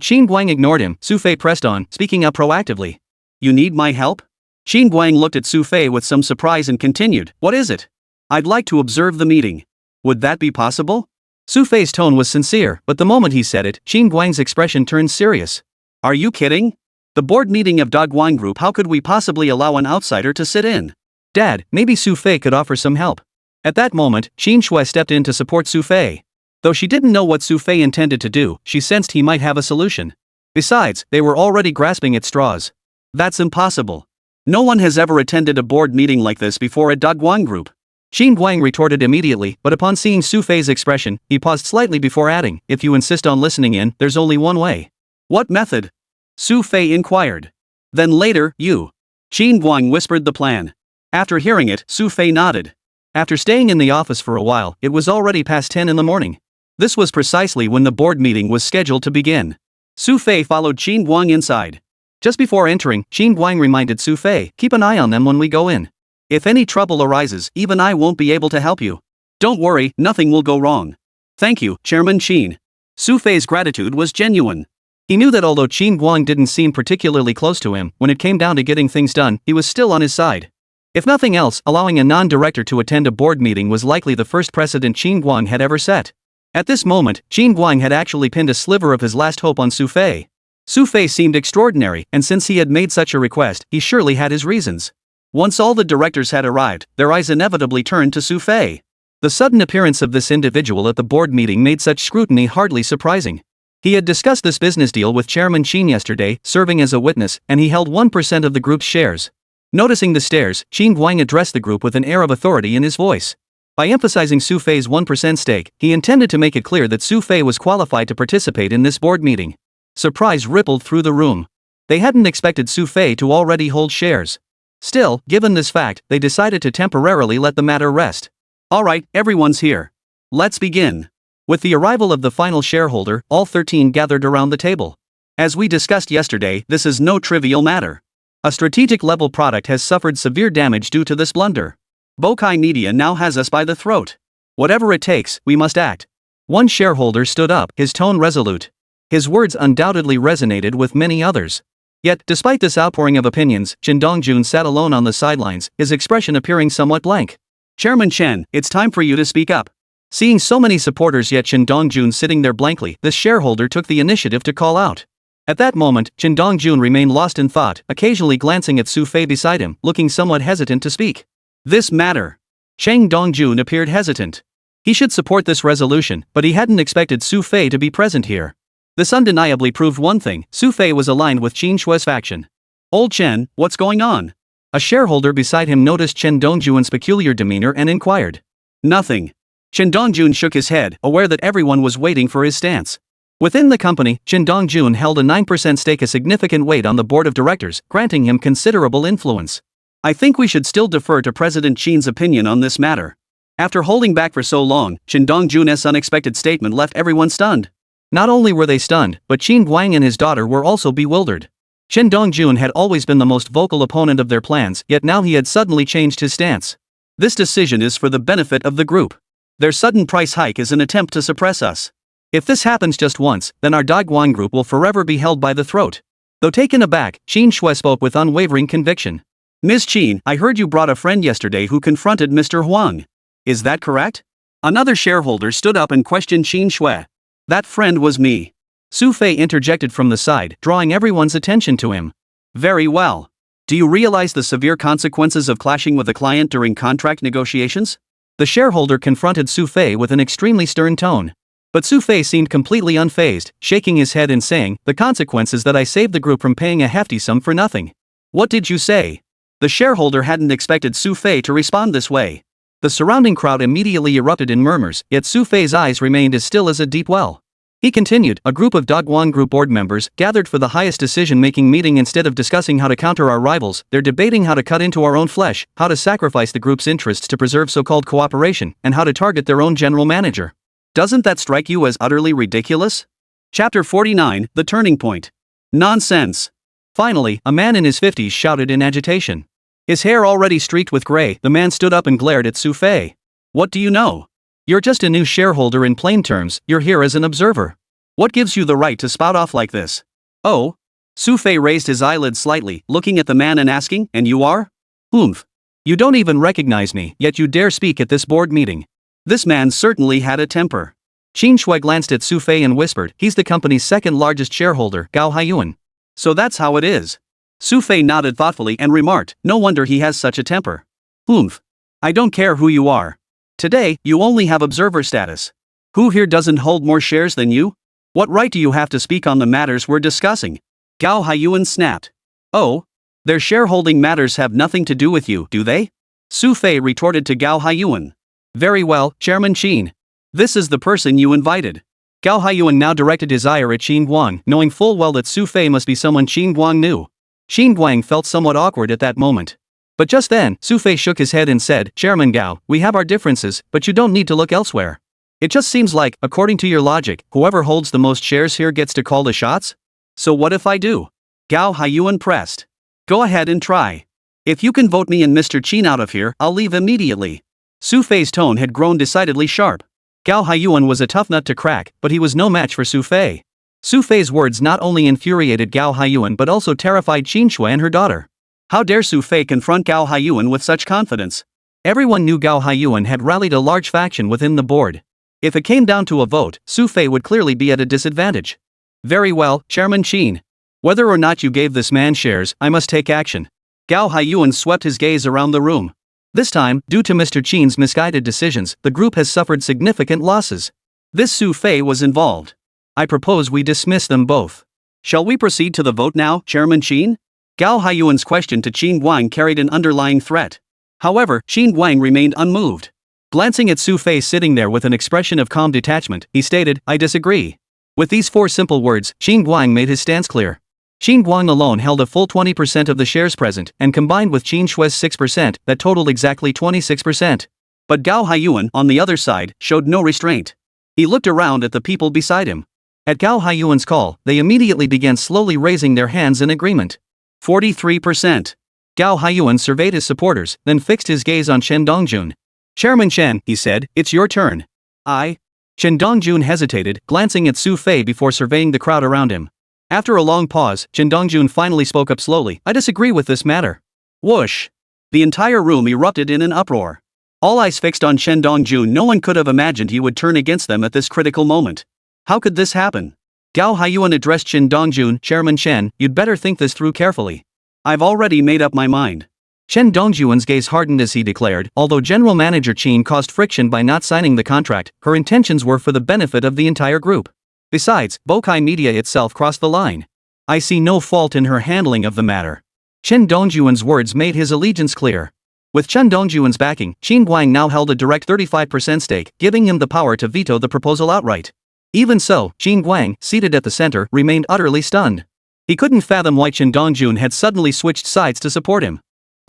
Qin Guang ignored him, Xu Fei pressed on, speaking up proactively. "You need my help?" Qin Guang looked at Xu Fei with some surprise and continued, "What is it?" "I'd like to observe the meeting. Would that be possible?" Xu Fei's tone was sincere, but the moment he said it, Qin Guang's expression turned serious. "Are you kidding? The board meeting of Dogwon Group, how could we possibly allow an outsider to sit in?" "Dad, maybe Xu Fei could offer some help." At that moment, Qin Shui stepped in to support Xu Fei. Though she didn't know what Xu Fei intended to do, she sensed he might have a solution. Besides, they were already grasping at straws. "That's impossible. No one has ever attended a board meeting like this before at Dogwon Group." Qin Guang retorted immediately, but upon seeing Xu Fei's expression, he paused slightly before adding, "If you insist on listening in, there's only one way." "What method?" Xu Fei inquired. "Then later, you." Qin Guang whispered the plan. After hearing it, Xu Fei nodded. After staying in the office for a while, it was already past 10 in the morning. This was precisely when the board meeting was scheduled to begin. Xu Fei followed Qin Guang inside. Just before entering, Qin Guang reminded Xu Fei, "Keep an eye on them when we go in." If any trouble arises, even I won't be able to help you. Don't worry, nothing will go wrong. Thank you, Chairman Qin. Xu Fei's gratitude was genuine. He knew that although Qin Guang didn't seem particularly close to him, when it came down to getting things done, he was still on his side. If nothing else, allowing a non-director to attend a board meeting was likely the first precedent Qin Guang had ever set. At this moment, Qin Guang had actually pinned a sliver of his last hope on Xu Fei. Xu Fei seemed extraordinary, and since he had made such a request, he surely had his reasons. Once all the directors had arrived, their eyes inevitably turned to Xu Fei. The sudden appearance of this individual at the board meeting made such scrutiny hardly surprising. He had discussed this business deal with Chairman Qin yesterday, serving as a witness, and he held 1% of the group's shares. Noticing the stares, Qin Guang addressed the group with an air of authority in his voice. By emphasizing Xu Fei's 1% stake, he intended to make it clear that Xu Fei was qualified to participate in this board meeting. Surprise rippled through the room. They hadn't expected Xu Fei to already hold shares. Still, given this fact, they decided to temporarily let the matter rest. Alright, everyone's here. Let's begin. With the arrival of the final shareholder, all 13 gathered around the table. As we discussed yesterday, this is no trivial matter. A strategic level product has suffered severe damage due to this blunder. Bokai Media now has us by the throat. Whatever it takes, we must act. One shareholder stood up, his tone resolute. His words undoubtedly resonated with many others. Yet, despite this outpouring of opinions, Chen Dongjun sat alone on the sidelines, his expression appearing somewhat blank. Chairman Chen, it's time for you to speak up. Seeing so many supporters yet Chen Dongjun sitting there blankly, this shareholder took the initiative to call out. At that moment, Chen Dongjun remained lost in thought, occasionally glancing at Xu Fei beside him, looking somewhat hesitant to speak. This matter. Chen Dongjun appeared hesitant. He should support this resolution, but he hadn't expected Xu Fei to be present here. This undeniably proved one thing: Xu Fei was aligned with Qin Shue's faction. Old Chen, what's going on? A shareholder beside him noticed Chen Dongjun's peculiar demeanor and inquired. Nothing. Chen Dongjun shook his head, aware that everyone was waiting for his stance. Within the company, Chen Dongjun held a 9% stake, a significant weight on the board of directors, granting him considerable influence. I think we should still defer to President Qin's opinion on this matter. After holding back for so long, Chen Dongjun's unexpected statement left everyone stunned. Not only were they stunned, but Qin Guang and his daughter were also bewildered. Chen Dongjun had always been the most vocal opponent of their plans, yet now he had suddenly changed his stance. This decision is for the benefit of the group. Their sudden price hike is an attempt to suppress us. If this happens just once, then our Daguan group will forever be held by the throat. Though taken aback, Qin Shui spoke with unwavering conviction. Ms. Qin, I heard you brought a friend yesterday who confronted Mr. Huang. Is that correct? Another shareholder stood up and questioned Qin Shui. That friend was me. Xu Fei interjected from the side, drawing everyone's attention to him. Very well. Do you realize the severe consequences of clashing with a client during contract negotiations? The shareholder confronted Xu Fei with an extremely stern tone. But Xu Fei seemed completely unfazed, shaking his head and saying, "The consequence is that I saved the group from paying a hefty sum for nothing." What did you say? The shareholder hadn't expected Xu Fei to respond this way. The surrounding crowd immediately erupted in murmurs, yet Xu Fei's eyes remained as still as a deep well. He continued, "A group of Daguan Group board members gathered for the highest decision-making meeting. Instead of discussing how to counter our rivals, they're debating how to cut into our own flesh, how to sacrifice the group's interests to preserve so-called cooperation, and how to target their own general manager. Doesn't that strike you as utterly ridiculous?" Chapter 49, The Turning Point. Nonsense. Finally, a man in his 50s shouted in agitation. His hair already streaked with gray, the man stood up and glared at Xu Fei. What do you know? You're just a new shareholder. In plain terms, you're here as an observer. What gives you the right to spout off like this? Oh? Xu Fei raised his eyelids slightly, looking at the man and asking, "And you are?" "Oomph. You don't even recognize me, yet you dare speak at this board meeting." This man certainly had a temper. Qin Shui glanced at Xu Fei and whispered, "He's the company's second largest shareholder, Gao Haiyuan." "So that's how it is." Xu Fei nodded thoughtfully and remarked, "No wonder he has such a temper." "Oomph. I don't care who you are. Today, you only have observer status. Who here doesn't hold more shares than you? What right do you have to speak on the matters we're discussing?" Gao Haiyuan snapped. "Oh? Their shareholding matters have nothing to do with you, do they?" Xu Fei retorted to Gao Haiyuan. "Very well, Chairman Qin. This is the person you invited." Gao Haiyuan now directed his ire at Qin Guang, knowing full well that Xu Fei must be someone Qin Guang knew. Qin Guang felt somewhat awkward at that moment. But just then, Xu Fei shook his head and said, "Chairman Gao, we have our differences, but you don't need to look elsewhere. It just seems like, according to your logic, whoever holds the most shares here gets to call the shots? So what if I do?" Gao Haiyuan pressed. "Go ahead and try." If you can vote me and Mr. Qin out of here, I'll leave immediately. Xu Fei's tone had grown decidedly sharp. Gao Haiyuan was a tough nut to crack, but he was no match for Xu Fei. Xu Fei's words not only infuriated Gao Haiyuan but also terrified Qin Shui and her daughter. How dare Xu Fei confront Gao Haiyuan with such confidence? Everyone knew Gao Haiyuan had rallied a large faction within the board. If it came down to a vote, Xu Fei would clearly be at a disadvantage. Very well, Chairman Qin. Whether or not you gave this man shares, I must take action. Gao Haiyuan swept his gaze around the room. This time, due to Mr. Qin's misguided decisions, the group has suffered significant losses. This Xu Fei was involved. I propose we dismiss them both. Shall we proceed to the vote now, Chairman Qin? Gao Haiyuan's question to Qin Guang carried an underlying threat. However, Qin Guang remained unmoved. Glancing at Xu Fei sitting there with an expression of calm detachment, he stated, I disagree. With these 4 simple words, Qin Guang made his stance clear. Qin Guang alone held a full 20% of the shares present, and combined with Qin Shui's 6%, that totaled exactly 26%. But Gao Haiyuan, on the other side, showed no restraint. He looked around at the people beside him. At Gao Haiyuan's call, they immediately began slowly raising their hands in agreement. 43%. Gao Haiyuan surveyed his supporters, then fixed his gaze on Chen Dongjun. Chairman Chen, he said, it's your turn. Chen Dongjun hesitated, glancing at Xu Fei before surveying the crowd around him. After a long pause, Chen Dongjun finally spoke up slowly, I disagree with this matter. Whoosh! The entire room erupted in an uproar. All eyes fixed on Chen Dongjun. No one could have imagined he would turn against them at this critical moment. How could this happen? Gao Haiyuan addressed Chen Dongjun, Chairman Chen, you'd better think this through carefully. I've already made up my mind. Chen Dongjun's gaze hardened as he declared, although General Manager Qin caused friction by not signing the contract, her intentions were for the benefit of the entire group. Besides, Bokai Media itself crossed the line. I see no fault in her handling of the matter. Chen Dongjun's words made his allegiance clear. With Chen Dongjun's backing, Qin Guang now held a direct 35% stake, giving him the power to veto the proposal outright. Even so, Qin Guang, seated at the center, remained utterly stunned. He couldn't fathom why Chen Dongjun had suddenly switched sides to support him.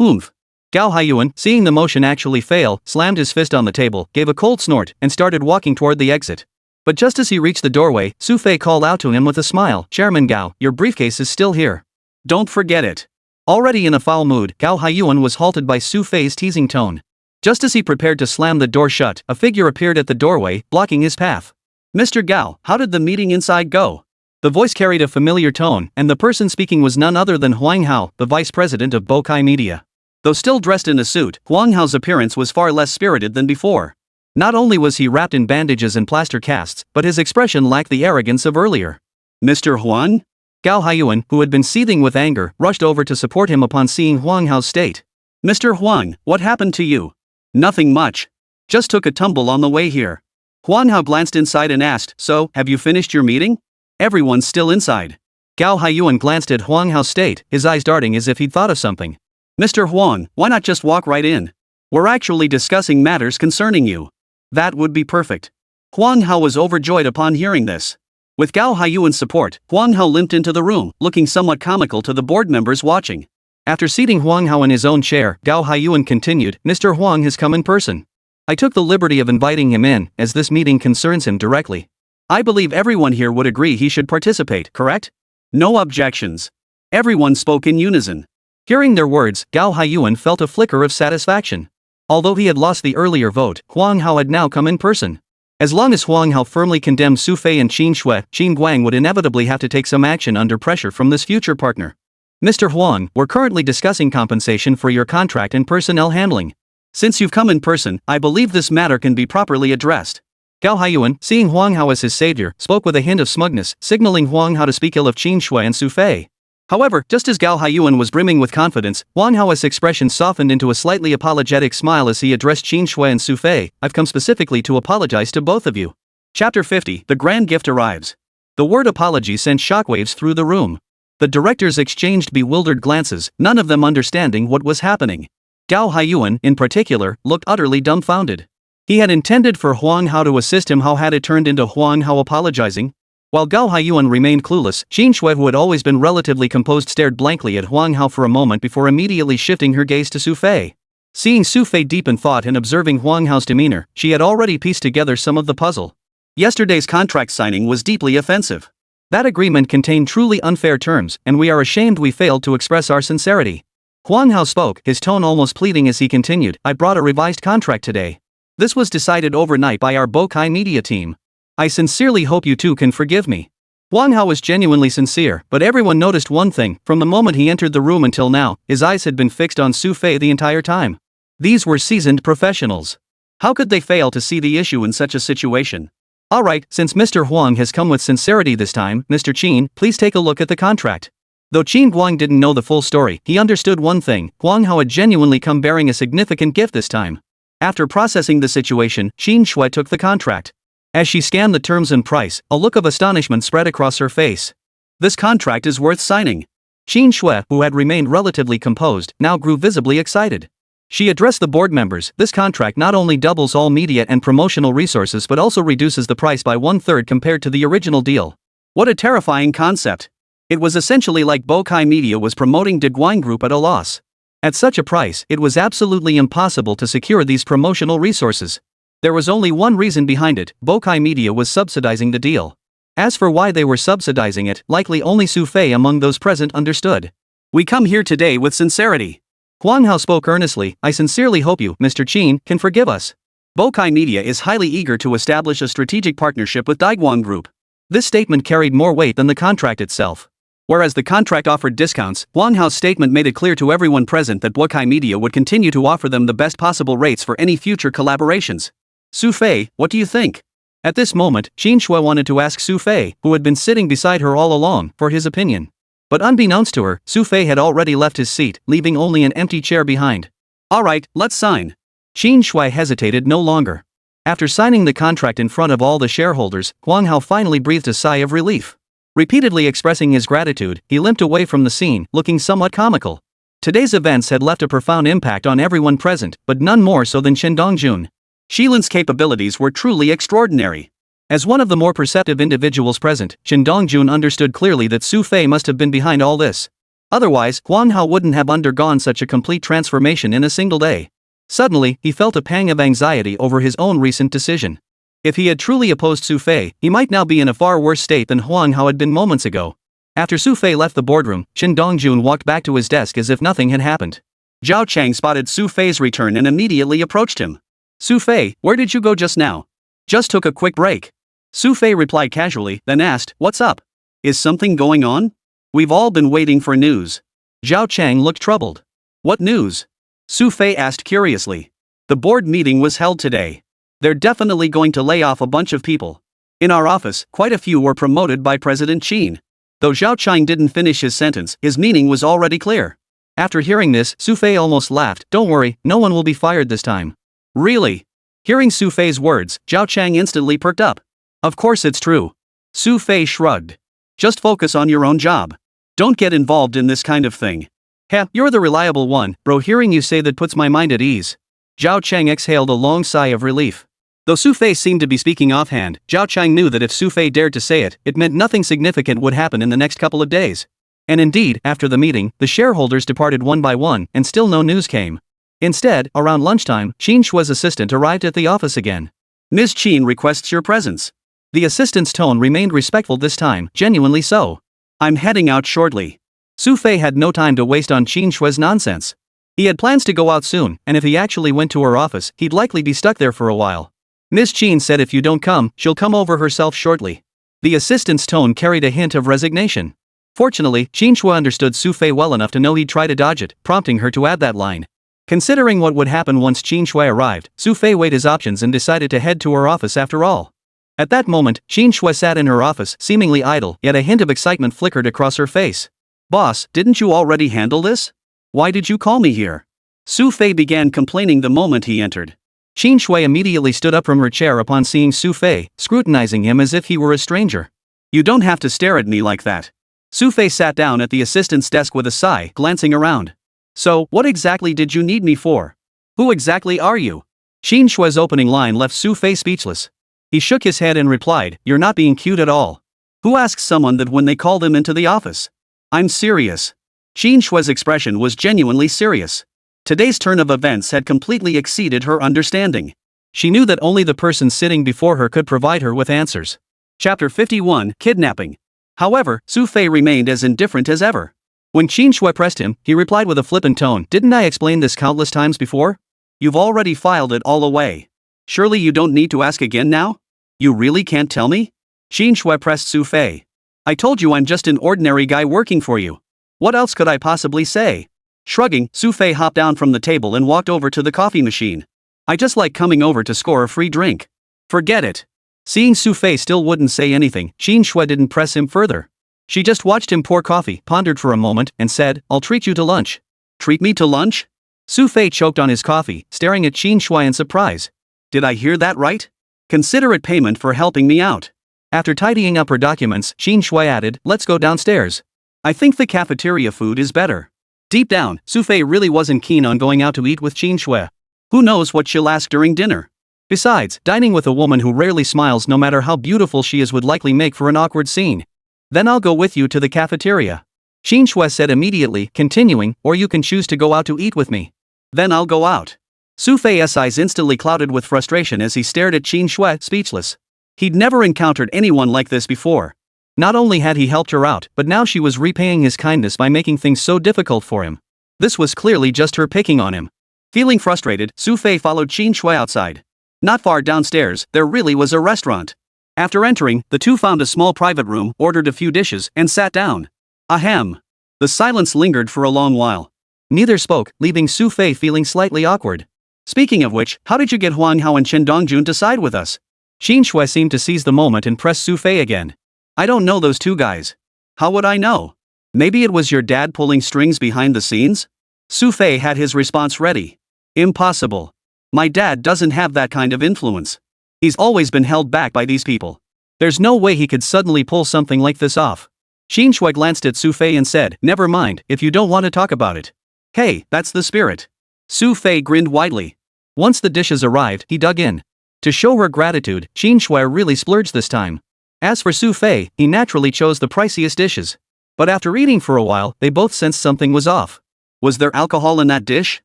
Oomph! Gao Haiyuan, seeing the motion actually fail, slammed his fist on the table, gave a cold snort, and started walking toward the exit. But just as he reached the doorway, Xu Fei called out to him with a smile, Chairman Gao, your briefcase is still here. Don't forget it. Already in a foul mood, Gao Haiyuan was halted by Xu Fei's teasing tone. Just as he prepared to slam the door shut, a figure appeared at the doorway, blocking his path. Mr. Gao, how did the meeting inside go? The voice carried a familiar tone, and the person speaking was none other than Huang Hao, the vice president of Bokai Media. Though still dressed in a suit, Huang Hao's appearance was far less spirited than before. Not only was he wrapped in bandages and plaster casts, but his expression lacked the arrogance of earlier. Mr. Huang? Gao Haiyuan, who had been seething with anger, rushed over to support him upon seeing Huang Hao's state. Mr. Huang, what happened to you? Nothing much. Just took a tumble on the way here. Huang Hao glanced inside and asked, so, have you finished your meeting? Everyone's still inside. Gao Haiyuan glanced at Huang Hao's state, his eyes darting as if he'd thought of something. Mr. Huang, why not just walk right in? We're actually discussing matters concerning you. That would be perfect. Huang Hao was overjoyed upon hearing this. With Gao Haiyuan's support, Huang Hao limped into the room, looking somewhat comical to the board members watching. After seating Huang Hao in his own chair, Gao Haiyuan continued, Mr. Huang has come in person. I took the liberty of inviting him in, as this meeting concerns him directly. I believe everyone here would agree he should participate, correct? No objections. Everyone spoke in unison. Hearing their words, Gao Haiyuan felt a flicker of satisfaction. Although he had lost the earlier vote, Huang Hao had now come in person. As long as Huang Hao firmly condemned Xu Fei and Qin Shui, Qin Guang would inevitably have to take some action under pressure from this future partner. Mr. Huang, we're currently discussing compensation for your contract and personnel handling. Since you've come in person, I believe this matter can be properly addressed. Gao Haiyuan, seeing Huang Hao as his savior, spoke with a hint of smugness, signaling Huang Hao to speak ill of Qin Shui and Xu Fei. However, just as Gao Haiyuan was brimming with confidence, Huang Hao's expression softened into a slightly apologetic smile as he addressed Qin Shui and Xu Fei. I've come specifically to apologize to both of you. Chapter 50, The Grand Gift Arrives. The word apology sent shockwaves through the room. The directors exchanged bewildered glances, none of them understanding what was happening. Gao Haiyuan, in particular, looked utterly dumbfounded. He had intended for Huang Hao to assist him. How had it turned into Huang Hao apologizing? While Gao Haiyuan remained clueless, Qin Shui, who had always been relatively composed, stared blankly at Huang Hao for a moment before immediately shifting her gaze to Xu Fei. Seeing Xu Fei deep in thought and observing Huang Hao's demeanor, she had already pieced together some of the puzzle. Yesterday's contract signing was deeply offensive. That agreement contained truly unfair terms, and we are ashamed we failed to express our sincerity. Huang Hao spoke, his tone almost pleading as he continued, I brought a revised contract today. This was decided overnight by our Bokai media team. I sincerely hope you two can forgive me. Huang Hao was genuinely sincere, but everyone noticed one thing: from the moment he entered the room until now, his eyes had been fixed on Xu Fei the entire time. These were seasoned professionals. How could they fail to see the issue in such a situation? Alright, since Mr. Huang has come with sincerity this time, Mr. Qin, please take a look at the contract. Though Qin Guang didn't know the full story, he understood one thing: Huang Hao had genuinely come bearing a significant gift this time. After processing the situation, Qin Shui took the contract. As she scanned the terms and price, a look of astonishment spread across her face. This contract is worth signing. Qin Shui, who had remained relatively composed, now grew visibly excited. She addressed the board members. This contract not only doubles all media and promotional resources but also reduces the price by 1/3 compared to the original deal. What a terrifying concept. It was essentially like Bokai Media was promoting De Guine Group at a loss. At such a price, it was absolutely impossible to secure these promotional resources. There was only one reason behind it: Bokai Media was subsidizing the deal. As for why they were subsidizing it, likely only Xu Fei among those present understood. We come here today with sincerity. Huang Hao spoke earnestly. I sincerely hope you, Mr. Qin, can forgive us. Bokai Media is highly eager to establish a strategic partnership with Daiguan Group. This statement carried more weight than the contract itself. Whereas the contract offered discounts, Huang Hao's statement made it clear to everyone present that Bokai Media would continue to offer them the best possible rates for any future collaborations. Xu Fei, what do you think? At this moment, Qin Shui wanted to ask Xu Fei, who had been sitting beside her all along, for his opinion. But unbeknownst to her, Xu Fei had already left his seat, leaving only an empty chair behind. Alright, let's sign. Qin Shui hesitated no longer. After signing the contract in front of all the shareholders, Huang Hao finally breathed a sigh of relief. Repeatedly expressing his gratitude, he limped away from the scene, looking somewhat comical. Today's events had left a profound impact on everyone present, but none more so than Shen Dongjun. Xilin's capabilities were truly extraordinary. As one of the more perceptive individuals present, Shen Dongjun understood clearly that Xu Fei must have been behind all this. Otherwise, Huang Hao wouldn't have undergone such a complete transformation in a single day. Suddenly, he felt a pang of anxiety over his own recent decision. If he had truly opposed Xu Fei, he might now be in a far worse state than Huang Hao had been moments ago. After Xu Fei left the boardroom, Shen Dongjun walked back to his desk as if nothing had happened. Zhao Chang spotted Xu Fei's return and immediately approached him. Xu Fei, where did you go just now? Just took a quick break. Xu Fei replied casually, then asked, what's up? Is something going on? We've all been waiting for news. Zhao Chang looked troubled. What news? Xu Fei asked curiously. The board meeting was held today. They're definitely going to lay off a bunch of people. In our office, quite a few were promoted by President Qin. Though Zhao Chang didn't finish his sentence, his meaning was already clear. After hearing this, Xu Fei almost laughed. Don't worry, no one will be fired this time. Really? Hearing Xu Fei's words, Zhao Chang instantly perked up. Of course it's true. Xu Fei shrugged. Just focus on your own job. Don't get involved in this kind of thing. Heh, you're the reliable one, bro. Hearing you say that puts my mind at ease. Zhao Chang exhaled a long sigh of relief. Though Xu Fei seemed to be speaking offhand, Zhao Chang knew that if Xu Fei dared to say it, it meant nothing significant would happen in the next couple of days. And indeed, after the meeting, the shareholders departed one by one, and still no news came. Instead, around lunchtime, Qin Shui's assistant arrived at the office again. Ms. Qin requests your presence. The assistant's tone remained respectful this time, genuinely so. I'm heading out shortly. Xu Fei had no time to waste on Qin Shui's nonsense. He had plans to go out soon, and if he actually went to her office, he'd likely be stuck there for a while. Ms. Qin said if you don't come, she'll come over herself shortly. The assistant's tone carried a hint of resignation. Fortunately, Qin Shui understood Xu Fei well enough to know he'd try to dodge it, prompting her to add that line. Considering what would happen once Qin Shui arrived, Xu Fei weighed his options and decided to head to her office after all. At that moment, Qin Shui sat in her office, seemingly idle, yet a hint of excitement flickered across her face. Boss, didn't you already handle this? Why did you call me here? Xu Fei began complaining the moment he entered. Qin Shui immediately stood up from her chair upon seeing Xu Fei, scrutinizing him as if he were a stranger. You don't have to stare at me like that. Xu Fei sat down at the assistant's desk with a sigh, glancing around. So, what exactly did you need me for? Who exactly are you? Qin Shui's opening line left Xu Fei speechless. He shook his head and replied, you're not being cute at all. Who asks someone that when they call them into the office? I'm serious. Qin Shui's expression was genuinely serious. Today's turn of events had completely exceeded her understanding. She knew that only the person sitting before her could provide her with answers. Chapter 51, Kidnapping. However, Xu Fei remained as indifferent as ever. When Qin Shui pressed him, he replied with a flippant tone, "Didn't I explain this countless times before? You've already filed it all away. Surely you don't need to ask again now? You really can't tell me?" Qin Shui pressed Xu Fei. "I told you I'm just an ordinary guy working for you. What else could I possibly say?" Shrugging, Xu Fei hopped down from the table and walked over to the coffee machine. "I just like coming over to score a free drink." "Forget it." Seeing Xu Fei still wouldn't say anything, Qin Shui didn't press him further. She just watched him pour coffee, pondered for a moment, and said, "I'll treat you to lunch." "Treat me to lunch?" Xu Fei choked on his coffee, staring at Qin Shui in surprise. "Did I hear that right? Consider it payment for helping me out." After tidying up her documents, Qin Shui added, "Let's go downstairs. I think the cafeteria food is better." Deep down, Xu Fei really wasn't keen on going out to eat with Qin Shui. Who knows what she'll ask during dinner? Besides, dining with a woman who rarely smiles no matter how beautiful she is would likely make for an awkward scene. "Then I'll go with you to the cafeteria," Qin Shui said immediately, continuing, "or you can choose to go out to eat with me." "Then I'll go out." Xu Fei's eyes instantly clouded with frustration as he stared at Qin Shui, speechless. He'd never encountered anyone like this before. Not only had he helped her out, but now she was repaying his kindness by making things so difficult for him. This was clearly just her picking on him. Feeling frustrated, Xu Fei followed Qin Shui outside. Not far downstairs, there really was a restaurant. After entering, the two found a small private room, ordered a few dishes, and sat down. Ahem. The silence lingered for a long while. Neither spoke, leaving Xu Fei feeling slightly awkward. "Speaking of which, how did you get Huang Hao and Chen Dongjun to side with us?" Qin Shui seemed to seize the moment and press Xu Fei again. "I don't know those two guys." "How would I know? Maybe it was your dad pulling strings behind the scenes?" Xu Fei had his response ready. "Impossible. My dad doesn't have that kind of influence. He's always been held back by these people. There's no way he could suddenly pull something like this off." Qin Shui glanced at Xu Fei and said, "Never mind, if you don't want to talk about it." "Hey, that's the spirit." Xu Fei grinned widely. Once the dishes arrived, he dug in. To show her gratitude, Qin Shui really splurged this time. As for Xu Fei, he naturally chose the priciest dishes. But after eating for a while, they both sensed something was off. "Was there alcohol in that dish?"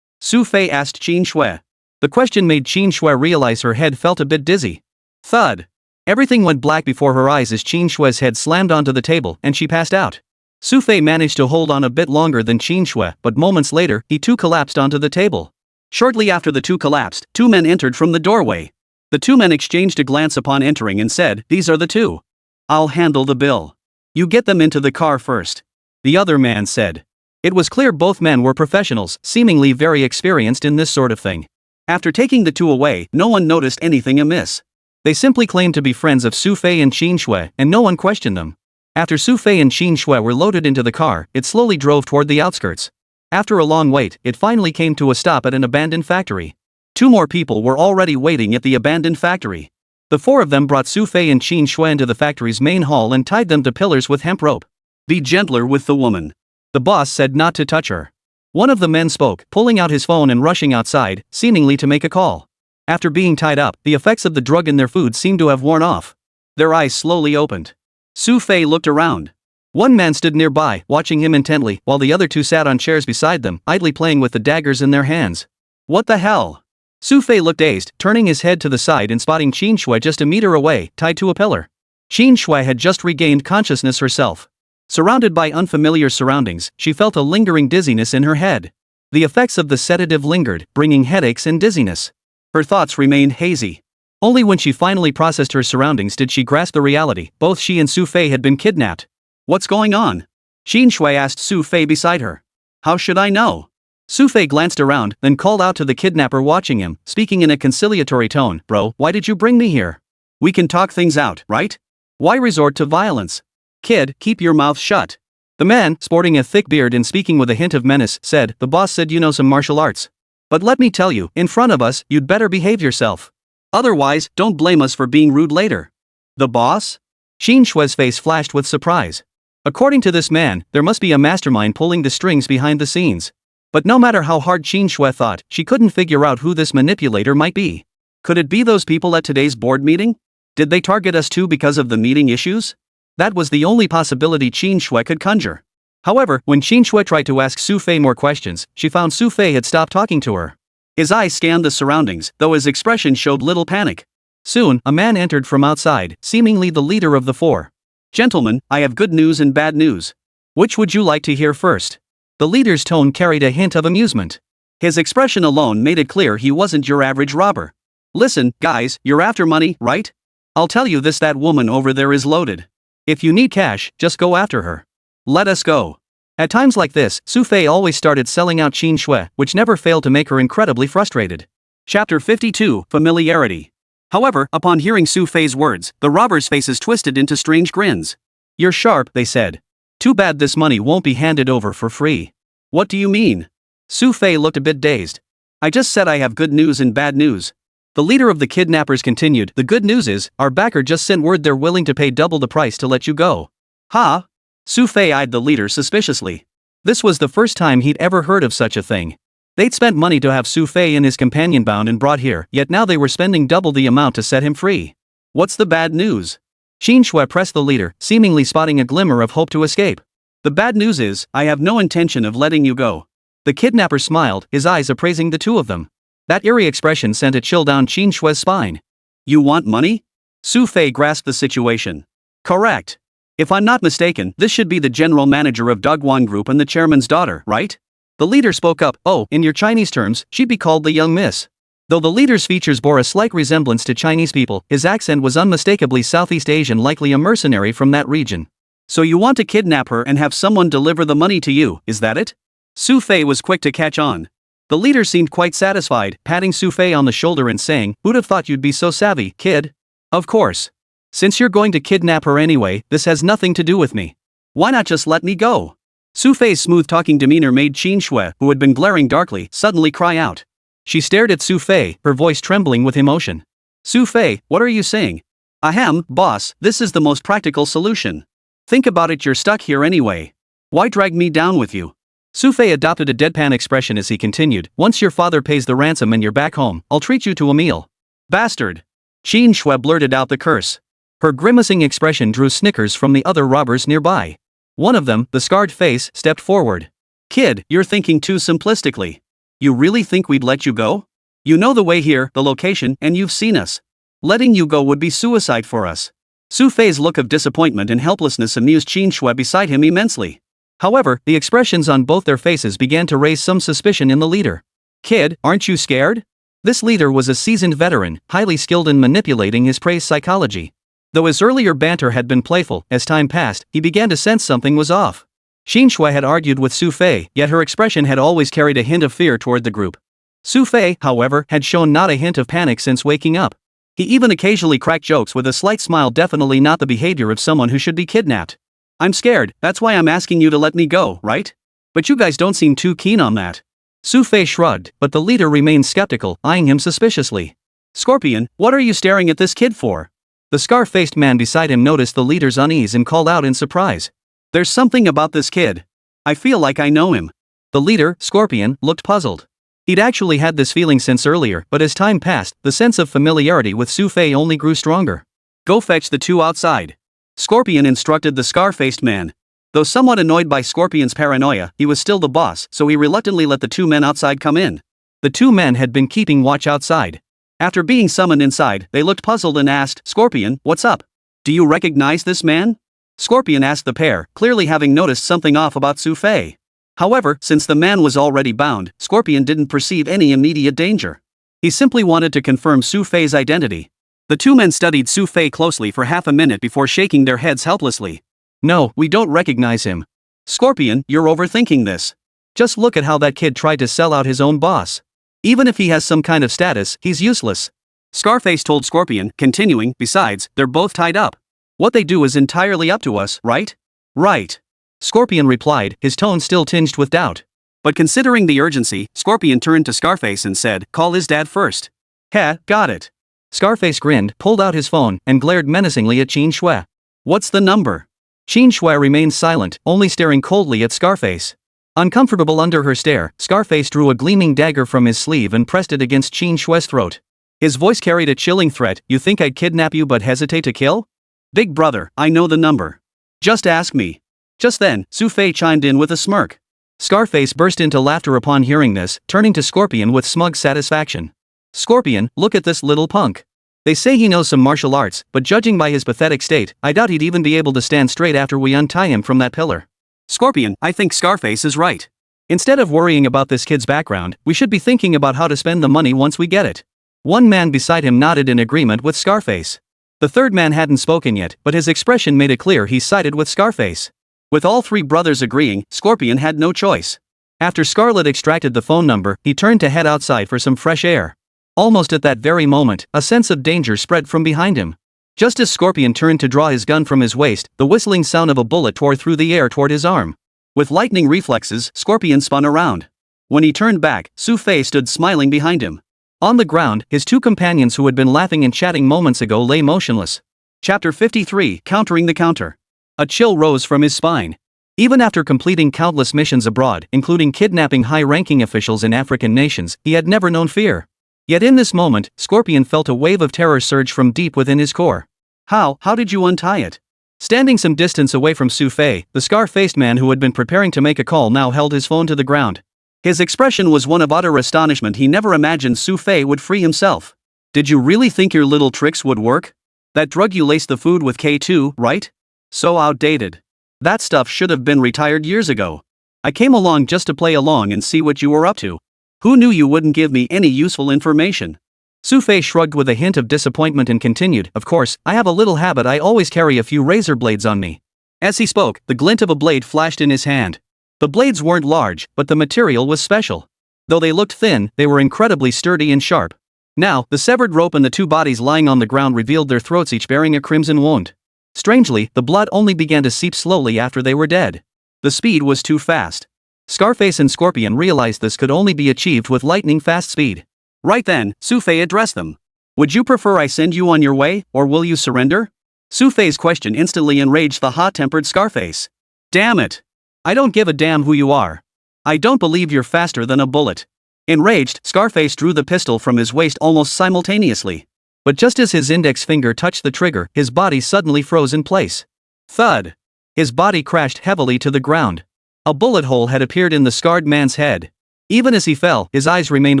Xu Fei asked Qin Shui. The question made Qin Shui realize her head felt a bit dizzy. Thud. Everything went black before her eyes as Qin Shui's head slammed onto the table and she passed out. Xu Fei managed to hold on a bit longer than Qin Shui, but moments later, he too collapsed onto the table. Shortly after the two collapsed, two men entered from the doorway. The two men exchanged a glance upon entering and said, "These are the two. I'll handle the bill. You get them into the car first," the other man said. It was clear both men were professionals, seemingly very experienced in this sort of thing. After taking the two away, no one noticed anything amiss. They simply claimed to be friends of Xu Fei and Qin Shui, and no one questioned them. After Xu Fei and Qin Shui were loaded into the car, it slowly drove toward the outskirts. After a long wait, it finally came to a stop at an abandoned factory. Two more people were already waiting at the abandoned factory. The four of them brought Xu Fei and Qin Shui into the factory's main hall and tied them to pillars with hemp rope. "Be gentler with the woman." The boss said not to touch her. One of the men spoke, pulling out his phone and rushing outside, seemingly to make a call. After being tied up, the effects of the drug in their food seemed to have worn off. Their eyes slowly opened. Xu Fei looked around. One man stood nearby, watching him intently, while the other two sat on chairs beside them, idly playing with the daggers in their hands. "What the hell?" Xu Fei looked dazed, turning his head to the side and spotting Qin Shui just a meter away, tied to a pillar. Qin Shui had just regained consciousness herself. Surrounded by unfamiliar surroundings, she felt a lingering dizziness in her head. The effects of the sedative lingered, bringing headaches and dizziness. Her thoughts remained hazy. Only when she finally processed her surroundings did she grasp the reality: both she and Xu Fei had been kidnapped. "What's going on?" Qin Shui asked Xu Fei beside her. "How should I know?" Xu Fei glanced around, then called out to the kidnapper watching him, speaking in a conciliatory tone, "Bro, why did you bring me here? We can talk things out, right? Why resort to violence? Kid, keep your mouth shut." The man, sporting a thick beard and speaking with a hint of menace, said, "The boss said you know some martial arts. But let me tell you, in front of us, you'd better behave yourself. Otherwise, don't blame us for being rude later." "The boss?" Qin Shui's face flashed with surprise. According to this man, there must be a mastermind pulling the strings behind the scenes. But no matter how hard Qin Shui thought, she couldn't figure out who this manipulator might be. Could it be those people at today's board meeting? Did they target us too because of the meeting issues? That was the only possibility Qin Shui could conjure. However, when Qin Shui tried to ask Xu Fei more questions, she found Xu Fei had stopped talking to her. His eyes scanned the surroundings, though his expression showed little panic. Soon, a man entered from outside, seemingly the leader of the four. "Gentlemen, I have good news and bad news. Which would you like to hear first? The leader's tone carried a hint of amusement. His expression alone made it clear he wasn't your average robber. Listen, guys, you're after money, right? I'll tell you this: that woman over there is loaded. If you need cash, just go after her. Let us go. At times like this, Xu Fei always started selling out Qin Shui, which never failed to make her incredibly frustrated. Chapter 52, Familiarity. However, upon hearing Xu Fei's words, the robbers' faces twisted into strange grins. You're sharp, they said. Too bad this money won't be handed over for free. What do you mean? Xu Fei looked a bit dazed. I just said I have good news and bad news. The leader of the kidnappers continued. The good news is, our backer just sent word they're willing to pay double the price to let you go. Huh? Xu Fei eyed the leader suspiciously. This was the first time he'd ever heard of such a thing. They'd spent money to have Xu Fei and his companion bound and brought here, yet now they were spending double the amount to set him free. What's the bad news? Qin Shui pressed the leader, seemingly spotting a glimmer of hope to escape. The bad news is, I have no intention of letting you go. The kidnapper smiled, his eyes appraising the two of them. That eerie expression sent a chill down Qin Shui's spine. You want money? Xu Fei grasped the situation. Correct. If I'm not mistaken, this should be the general manager of Dogwan Group and the chairman's daughter, right? The leader spoke up. Oh, in your Chinese terms, she'd be called the young miss. Though the leader's features bore a slight resemblance to Chinese people, his accent was unmistakably Southeast Asian, likely a mercenary from that region. So you want to kidnap her and have someone deliver the money to you, is that it? Xu Fei was quick to catch on. The leader seemed quite satisfied, patting Xu Fei on the shoulder and saying, who'd have thought you'd be so savvy, kid? Of course. Since you're going to kidnap her anyway, this has nothing to do with me. Why not just let me go? Xu Fei's smooth-talking demeanor made Qin Shui, who had been glaring darkly, suddenly cry out. She stared at Xu Fei, her voice trembling with emotion. Xu Fei, what are you saying? Ahem, boss, this is the most practical solution. Think about it, you're stuck here anyway. Why drag me down with you? Xu Fei adopted a deadpan expression as he continued, once your father pays the ransom and you're back home, I'll treat you to a meal. Bastard! Qin Shui blurted out the curse. Her grimacing expression drew snickers from the other robbers nearby. One of them, the scarred face, stepped forward. Kid, you're thinking too simplistically. You really think we'd let you go? You know the way here, the location, and you've seen us. Letting you go would be suicide for us. Xu Fei's look of disappointment and helplessness amused Qin Shui beside him immensely. However, the expressions on both their faces began to raise some suspicion in the leader. Kid, aren't you scared? This leader was a seasoned veteran, highly skilled in manipulating his prey's psychology. Though his earlier banter had been playful, as time passed, he began to sense something was off. Qin Shui had argued with Xu Fei, yet her expression had always carried a hint of fear toward the group. Xu Fei, however, had shown not a hint of panic since waking up. He even occasionally cracked jokes with a slight smile, definitely not the behavior of someone who should be kidnapped. I'm scared, that's why I'm asking you to let me go, right? But you guys don't seem too keen on that. Xu Fei shrugged, but the leader remained skeptical, eyeing him suspiciously. Scorpion, what are you staring at this kid for? The scar-faced man beside him noticed the leader's unease and called out in surprise. There's something about this kid. I feel like I know him. The leader, Scorpion, looked puzzled. He'd actually had this feeling since earlier, but as time passed, the sense of familiarity with Xu Fei only grew stronger. Go fetch the two outside. Scorpion instructed the scar-faced man. Though somewhat annoyed by Scorpion's paranoia, he was still the boss, so he reluctantly let the two men outside come in. The two men had been keeping watch outside. After being summoned inside, they looked puzzled and asked, Scorpion, what's up? Do you recognize this man? Scorpion asked the pair, clearly having noticed something off about Xu Fei. However, since the man was already bound, Scorpion didn't perceive any immediate danger. He simply wanted to confirm Xu Fei's identity. The two men studied Xu Fei closely for half a minute before shaking their heads helplessly. No, we don't recognize him. Scorpion, you're overthinking this. Just look at how that kid tried to sell out his own boss. Even if he has some kind of status, he's useless. Scarface told Scorpion, continuing, besides, they're both tied up. What they do is entirely up to us, right? Right. Scorpion replied, his tone still tinged with doubt. But considering the urgency, Scorpion turned to Scarface and said, call his dad first. Heh, got it. Scarface grinned, pulled out his phone, and glared menacingly at Qin Shui. What's the number? Qin Shui remained silent, only staring coldly at Scarface. Uncomfortable under her stare, Scarface drew a gleaming dagger from his sleeve and pressed it against Qin Shui's throat. His voice carried a chilling threat, you think I'd kidnap you but hesitate to kill? Big brother, I know the number. Just ask me. Just then, Xu Fei chimed in with a smirk. Scarface burst into laughter upon hearing this, turning to Scorpion with smug satisfaction. Scorpion, look at this little punk. They say he knows some martial arts, but judging by his pathetic state, I doubt he'd even be able to stand straight after we untie him from that pillar. Scorpion, I think Scarface is right. Instead of worrying about this kid's background, we should be thinking about how to spend the money once we get it. One man beside him nodded in agreement with Scarface. The third man hadn't spoken yet, but his expression made it clear he sided with Scarface. With all three brothers agreeing, Scorpion had no choice. After Scarlet extracted the phone number, he turned to head outside for some fresh air. Almost at that very moment, a sense of danger spread from behind him. Just as Scorpion turned to draw his gun from his waist, the whistling sound of a bullet tore through the air toward his arm. With lightning reflexes, Scorpion spun around. When he turned back, Xu Fei stood smiling behind him. On the ground, his two companions who had been laughing and chatting moments ago lay motionless. Chapter 53, Countering the Counter. A chill rose from his spine. Even after completing countless missions abroad, including kidnapping high-ranking officials in African nations, he had never known fear. Yet in this moment, Scorpion felt a wave of terror surge from deep within his core. How did you untie it? Standing some distance away from Xu Fei, the scar-faced man who had been preparing to make a call now held his phone to the ground. His expression was one of utter astonishment. He never imagined Xu Fei would free himself. Did you really think your little tricks would work? That drug you laced the food with K2, right? So outdated. That stuff should have been retired years ago. I came along just to play along and see what you were up to. Who knew you wouldn't give me any useful information? Xu Fei shrugged with a hint of disappointment and continued, of course, I have a little habit. I always carry a few razor blades on me. As he spoke, the glint of a blade flashed in his hand. The blades weren't large, but the material was special. Though they looked thin, they were incredibly sturdy and sharp. Now, the severed rope and the two bodies lying on the ground revealed their throats, each bearing a crimson wound. Strangely, the blood only began to seep slowly after they were dead. The speed was too fast. Scarface and Scorpion realized this could only be achieved with lightning-fast speed. Right then, Xu Fei addressed them. Would you prefer I send you on your way, or will you surrender? Xu Fei's question instantly enraged the hot-tempered Scarface. Damn it! I don't give a damn who you are. I don't believe you're faster than a bullet. Enraged, Scarface drew the pistol from his waist almost simultaneously. But just as his index finger touched the trigger, his body suddenly froze in place. Thud! His body crashed heavily to the ground. A bullet hole had appeared in the scarred man's head. Even as he fell, his eyes remained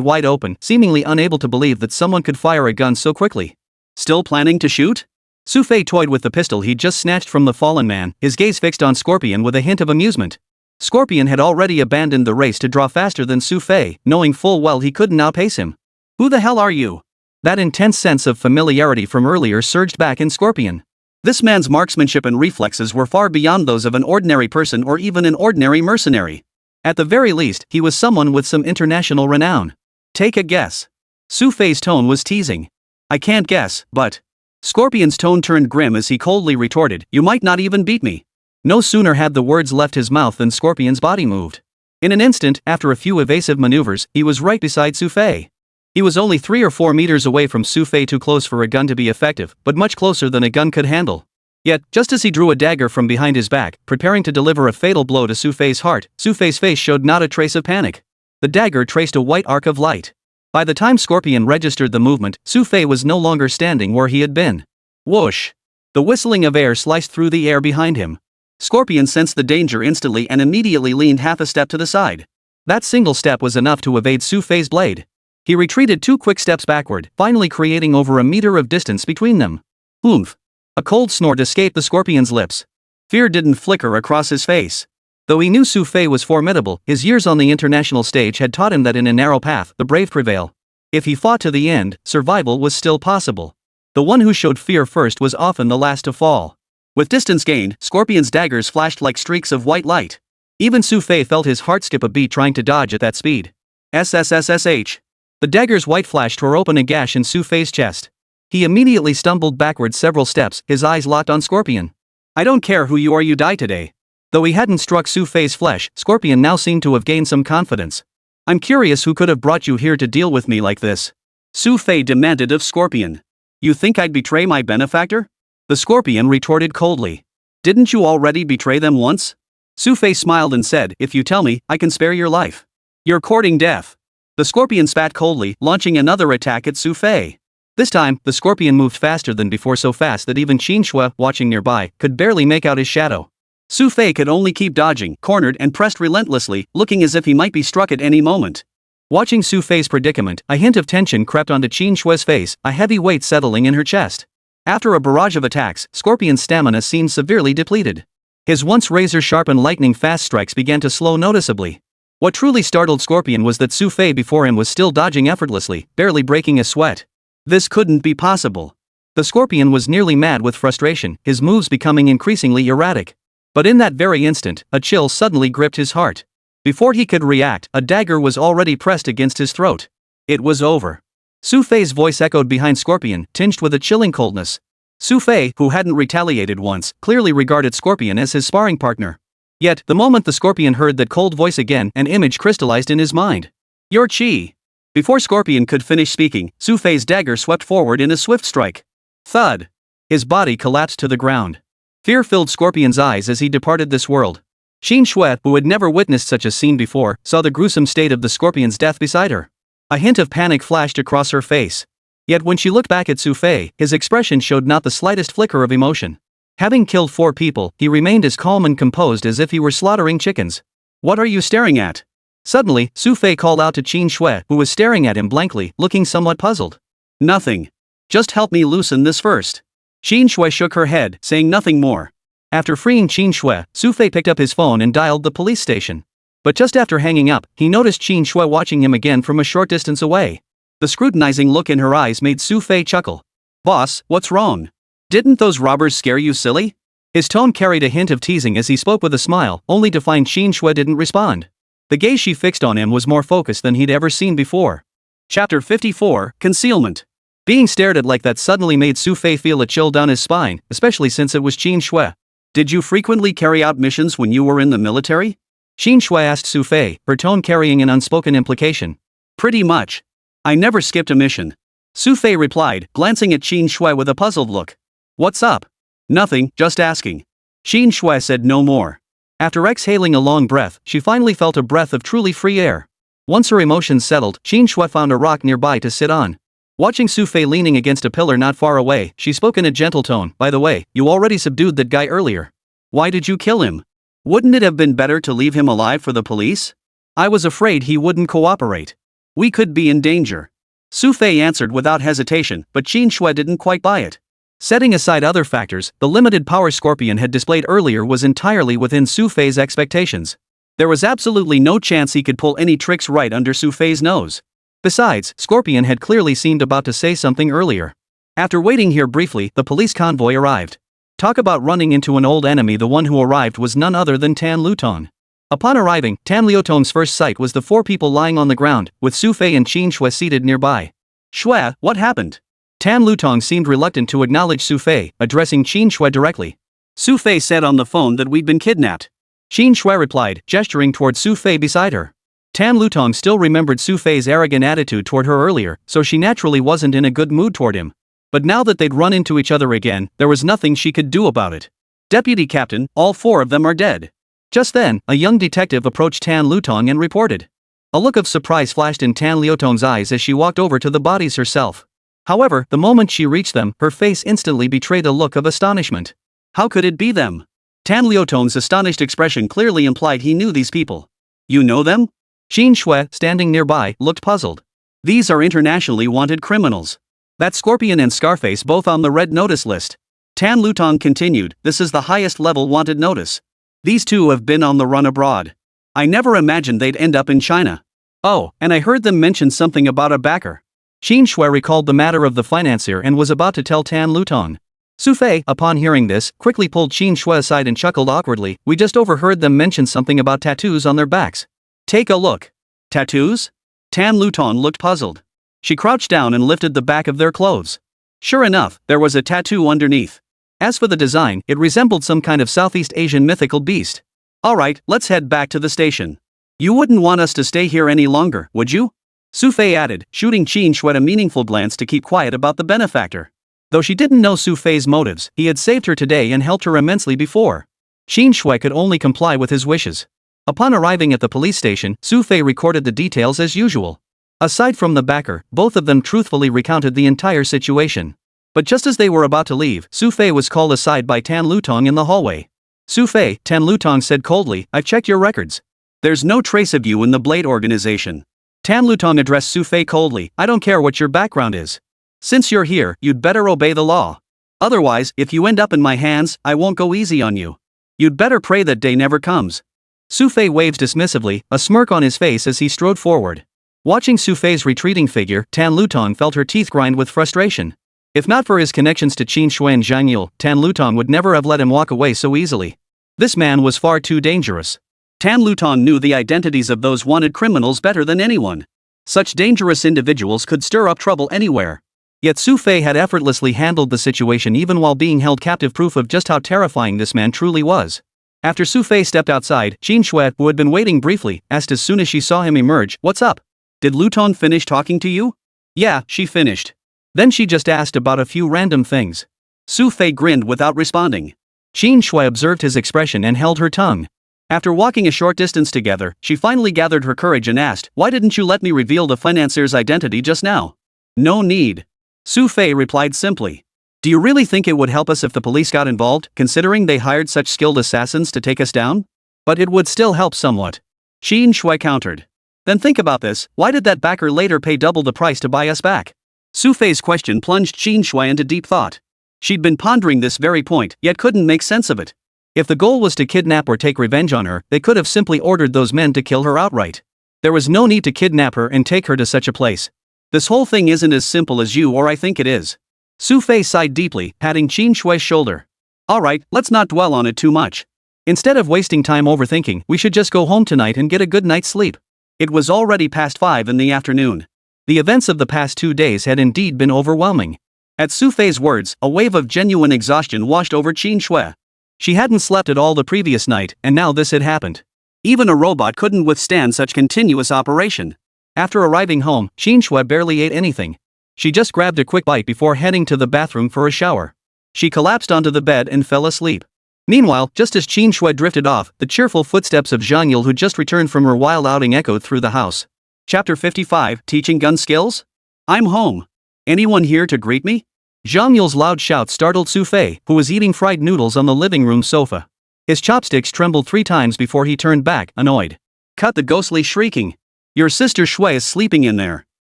wide open, seemingly unable to believe that someone could fire a gun so quickly. Still planning to shoot? Xu Fei toyed with the pistol he'd just snatched from the fallen man, his gaze fixed on Scorpion with a hint of amusement. Scorpion had already abandoned the race to draw faster than Xu Fei, knowing full well he couldn't outpace him. Who the hell are you? That intense sense of familiarity from earlier surged back in Scorpion. This man's marksmanship and reflexes were far beyond those of an ordinary person or even an ordinary mercenary. At the very least, he was someone with some international renown. Take a guess. Xu Fei's tone was teasing. I can't guess, but... Scorpion's tone turned grim as he coldly retorted, you might not even beat me. No sooner had the words left his mouth than Scorpion's body moved. In an instant, after a few evasive maneuvers, he was right beside Xu Fei. He was only 3 or 4 meters away from Xu Fei, too close for a gun to be effective, but much closer than a gun could handle. Yet, just as he drew a dagger from behind his back, preparing to deliver a fatal blow to Xu Fei's heart, Xu Fei's face showed not a trace of panic. The dagger traced a white arc of light. By the time Scorpion registered the movement, Xu Fei was no longer standing where he had been. Whoosh! The whistling of air sliced through the air behind him. Scorpion sensed the danger instantly and immediately leaned half a step to the side. That single step was enough to evade Xu Fei's blade. He retreated 2 quick steps backward, finally creating over a meter of distance between them. Oomph! A cold snort escaped the Scorpion's lips. Fear didn't flicker across his face. Though he knew Xu Fei was formidable, his years on the international stage had taught him that in a narrow path, the brave prevail. If he fought to the end, survival was still possible. The one who showed fear first was often the last to fall. With distance gained, Scorpion's daggers flashed like streaks of white light. Even Xu Fei felt his heart skip a beat trying to dodge at that speed. SSSH. The dagger's white flash tore open a gash in Xu Fei's chest. He immediately stumbled backward several steps, his eyes locked on Scorpion. I don't care who you are, you die today. Though he hadn't struck Xu Fei's flesh, Scorpion now seemed to have gained some confidence. I'm curious who could have brought you here to deal with me like this. Xu Fei demanded of Scorpion. You think I'd betray my benefactor? The Scorpion retorted coldly. Didn't you already betray them once? Xu Fei smiled and said, if you tell me, I can spare your life. You're courting death. The Scorpion spat coldly, launching another attack at Xu Fei. This time, the Scorpion moved faster than before, so fast that even Qin Shui, watching nearby, could barely make out his shadow. Xu Fei could only keep dodging, cornered and pressed relentlessly, looking as if he might be struck at any moment. Watching Xu Fei's predicament, a hint of tension crept onto Qin Shui's face, a heavy weight settling in her chest. After a barrage of attacks, Scorpion's stamina seemed severely depleted. His once razor-sharp and lightning-fast strikes began to slow noticeably. What truly startled Scorpion was that Xu Fei before him was still dodging effortlessly, barely breaking a sweat. This couldn't be possible. The Scorpion was nearly mad with frustration, his moves becoming increasingly erratic. But in that very instant, a chill suddenly gripped his heart. Before he could react, a dagger was already pressed against his throat. It was over. Xu Fei's voice echoed behind Scorpion, tinged with a chilling coldness. Xu Fei, who hadn't retaliated once, clearly regarded Scorpion as his sparring partner. Yet, the moment the Scorpion heard that cold voice again, an image crystallized in his mind. Your chi. Before Scorpion could finish speaking, Xu Fei's dagger swept forward in a swift strike. Thud. His body collapsed to the ground. Fear filled Scorpion's eyes as he departed this world. Xin Shui, who had never witnessed such a scene before, saw the gruesome state of the Scorpion's death beside her. A hint of panic flashed across her face. Yet when she looked back at Xu Fei, his expression showed not the slightest flicker of emotion. Having killed 4 people, he remained as calm and composed as if he were slaughtering chickens. What are you staring at? Suddenly, Xu Fei called out to Qin Shui, who was staring at him blankly, looking somewhat puzzled. Nothing. Just help me loosen this first. Qin Shui shook her head, saying nothing more. After freeing Qin Shui, Xu Fei picked up his phone and dialed the police station. But just after hanging up, he noticed Qin Shui watching him again from a short distance away. The scrutinizing look in her eyes made Xu Fei chuckle. Boss, what's wrong? Didn't those robbers scare you silly? His tone carried a hint of teasing as he spoke with a smile, only to find Qin Shui didn't respond. The gaze she fixed on him was more focused than he'd ever seen before. Chapter 54, Concealment. Being stared at like that suddenly made Xu Fei feel a chill down his spine, especially since it was Qin Shui. Did you frequently carry out missions when you were in the military? Qin Shui asked Xu Fei, her tone carrying an unspoken implication. Pretty much. I never skipped a mission. Xu Fei replied, glancing at Qin Shui with a puzzled look. What's up? Nothing, just asking. Qin Shui said no more. After exhaling a long breath, she finally felt a breath of truly free air. Once her emotions settled, Qin Shui found a rock nearby to sit on. Watching Xu Fei leaning against a pillar not far away, she spoke in a gentle tone. By the way, you already subdued that guy earlier. Why did you kill him? Wouldn't it have been better to leave him alive for the police? I was afraid he wouldn't cooperate. We could be in danger. Xu Fei answered without hesitation, but Qin Shui didn't quite buy it. Setting aside other factors, the limited power Scorpion had displayed earlier was entirely within Xu Fei's expectations. There was absolutely no chance he could pull any tricks right under Xu Fei's nose. Besides, Scorpion had clearly seemed about to say something earlier. After waiting here briefly, the police convoy arrived. Talk about running into an old enemy. The one who arrived was none other than Tan Lutong. Upon arriving, Tan Liutong's first sight was the 4 people lying on the ground, with Xu Fei and Qin Shui seated nearby. Shui, what happened? Tan Lutong seemed reluctant to acknowledge Xu Fei, addressing Qin Shui directly. Xu Fei said on the phone that we'd been kidnapped. Qin Shui replied, gesturing toward Xu Fei beside her. Tan Lutong still remembered Xu Fei's arrogant attitude toward her earlier, so she naturally wasn't in a good mood toward him. But now that they'd run into each other again, there was nothing she could do about it. Deputy Captain, all 4 of them are dead. Just then, a young detective approached Tan Lutong and reported. A look of surprise flashed in Tan Liutong's eyes as she walked over to the bodies herself. However, the moment she reached them, her face instantly betrayed a look of astonishment. How could it be them? Tan Liutong's astonished expression clearly implied he knew these people. You know them? Qin Shui, standing nearby, looked puzzled. These are internationally wanted criminals. That Scorpion and Scarface both on the red notice list. Tan Lutong continued, this is the highest level wanted notice. These 2 have been on the run abroad. I never imagined they'd end up in China. Oh, and I heard them mention something about a backer. Qin Shui recalled the matter of the financier and was about to tell Tan Lutong. Xu Fei, upon hearing this, quickly pulled Qin Shui aside and chuckled awkwardly. We just overheard them mention something about tattoos on their backs. Take a look. Tattoos? Tan Lutong looked puzzled. She crouched down and lifted the back of their clothes. Sure enough, there was a tattoo underneath. As for the design, it resembled some kind of Southeast Asian mythical beast. Alright, let's head back to the station. You wouldn't want us to stay here any longer, would you? Xu Fei added, shooting Qin Shui a meaningful glance to keep quiet about the benefactor. Though she didn't know Xu Fei's motives, he had saved her today and helped her immensely before. Qin Shui could only comply with his wishes. Upon arriving at the police station, Xu Fei recorded the details as usual. Aside from the backer, both of them truthfully recounted the entire situation. But just as they were about to leave, Xu Fei was called aside by Tan Lutong in the hallway. Xu Fei, Tan Lutong said coldly, I've checked your records. There's no trace of you in the Blade organization. Tan Lutong addressed Xu Fei coldly, I don't care what your background is. Since you're here, you'd better obey the law. Otherwise, if you end up in my hands, I won't go easy on you. You'd better pray that day never comes. Xu Fei waves dismissively, a smirk on his face as he strode forward. Watching Xu Fei's retreating figure, Tan Lutong felt her teeth grind with frustration. If not for his connections to Qin Shui and Zhang Yule, Tan Lutong would never have let him walk away so easily. This man was far too dangerous. Tan Lutong knew the identities of those wanted criminals better than anyone. Such dangerous individuals could stir up trouble anywhere. Yet Xu Fei had effortlessly handled the situation even while being held captive, proof of just how terrifying this man truly was. After Xu Fei stepped outside, Qin Shui, who had been waiting briefly, asked as soon as she saw him emerge, "What's up? Did Lutong finish talking to you?" "Yeah, she finished. Then she just asked about a few random things." Xu Fei grinned without responding. Qin Shui observed his expression and held her tongue. After walking a short distance together, she finally gathered her courage and asked, "Why didn't you let me reveal the financier's identity just now?" "No need." Xu Fei replied simply. "Do you really think it would help us if the police got involved, considering they hired such skilled assassins to take us down?" "But it would still help somewhat," Qin Shui countered. "Then think about this, why did that backer later pay double the price to buy us back?" Xu Fei's question plunged Qin Shui into deep thought. She'd been pondering this very point, yet couldn't make sense of it. If the goal was to kidnap or take revenge on her, they could have simply ordered those men to kill her outright. There was no need to kidnap her and take her to such a place. This whole thing isn't as simple as you or I think it is. Xu Fei sighed deeply, patting Qin Shui's shoulder. "Alright, let's not dwell on it too much. Instead of wasting time overthinking, we should just go home tonight and get a good night's sleep." It was already past 5 in the afternoon. The events of the past 2 days had indeed been overwhelming. At Xu Fei's words, a wave of genuine exhaustion washed over Qin Shui. She hadn't slept at all the previous night, and now this had happened. Even a robot couldn't withstand such continuous operation. After arriving home, Qin Shui barely ate anything. She just grabbed a quick bite before heading to the bathroom for a shower. She collapsed onto the bed and fell asleep. Meanwhile, just as Qin Shui drifted off, the cheerful footsteps of Zhang Yule, who just returned from her wild outing, echoed through the house. Chapter 55, Teaching Gun Skills? "I'm home. Anyone here to greet me?" Zhang Yule's loud shout startled Xu Fei, who was eating fried noodles on the living room sofa. His chopsticks trembled 3 times before he turned back, annoyed. "Cut the ghostly shrieking. Your sister Shui is sleeping in there.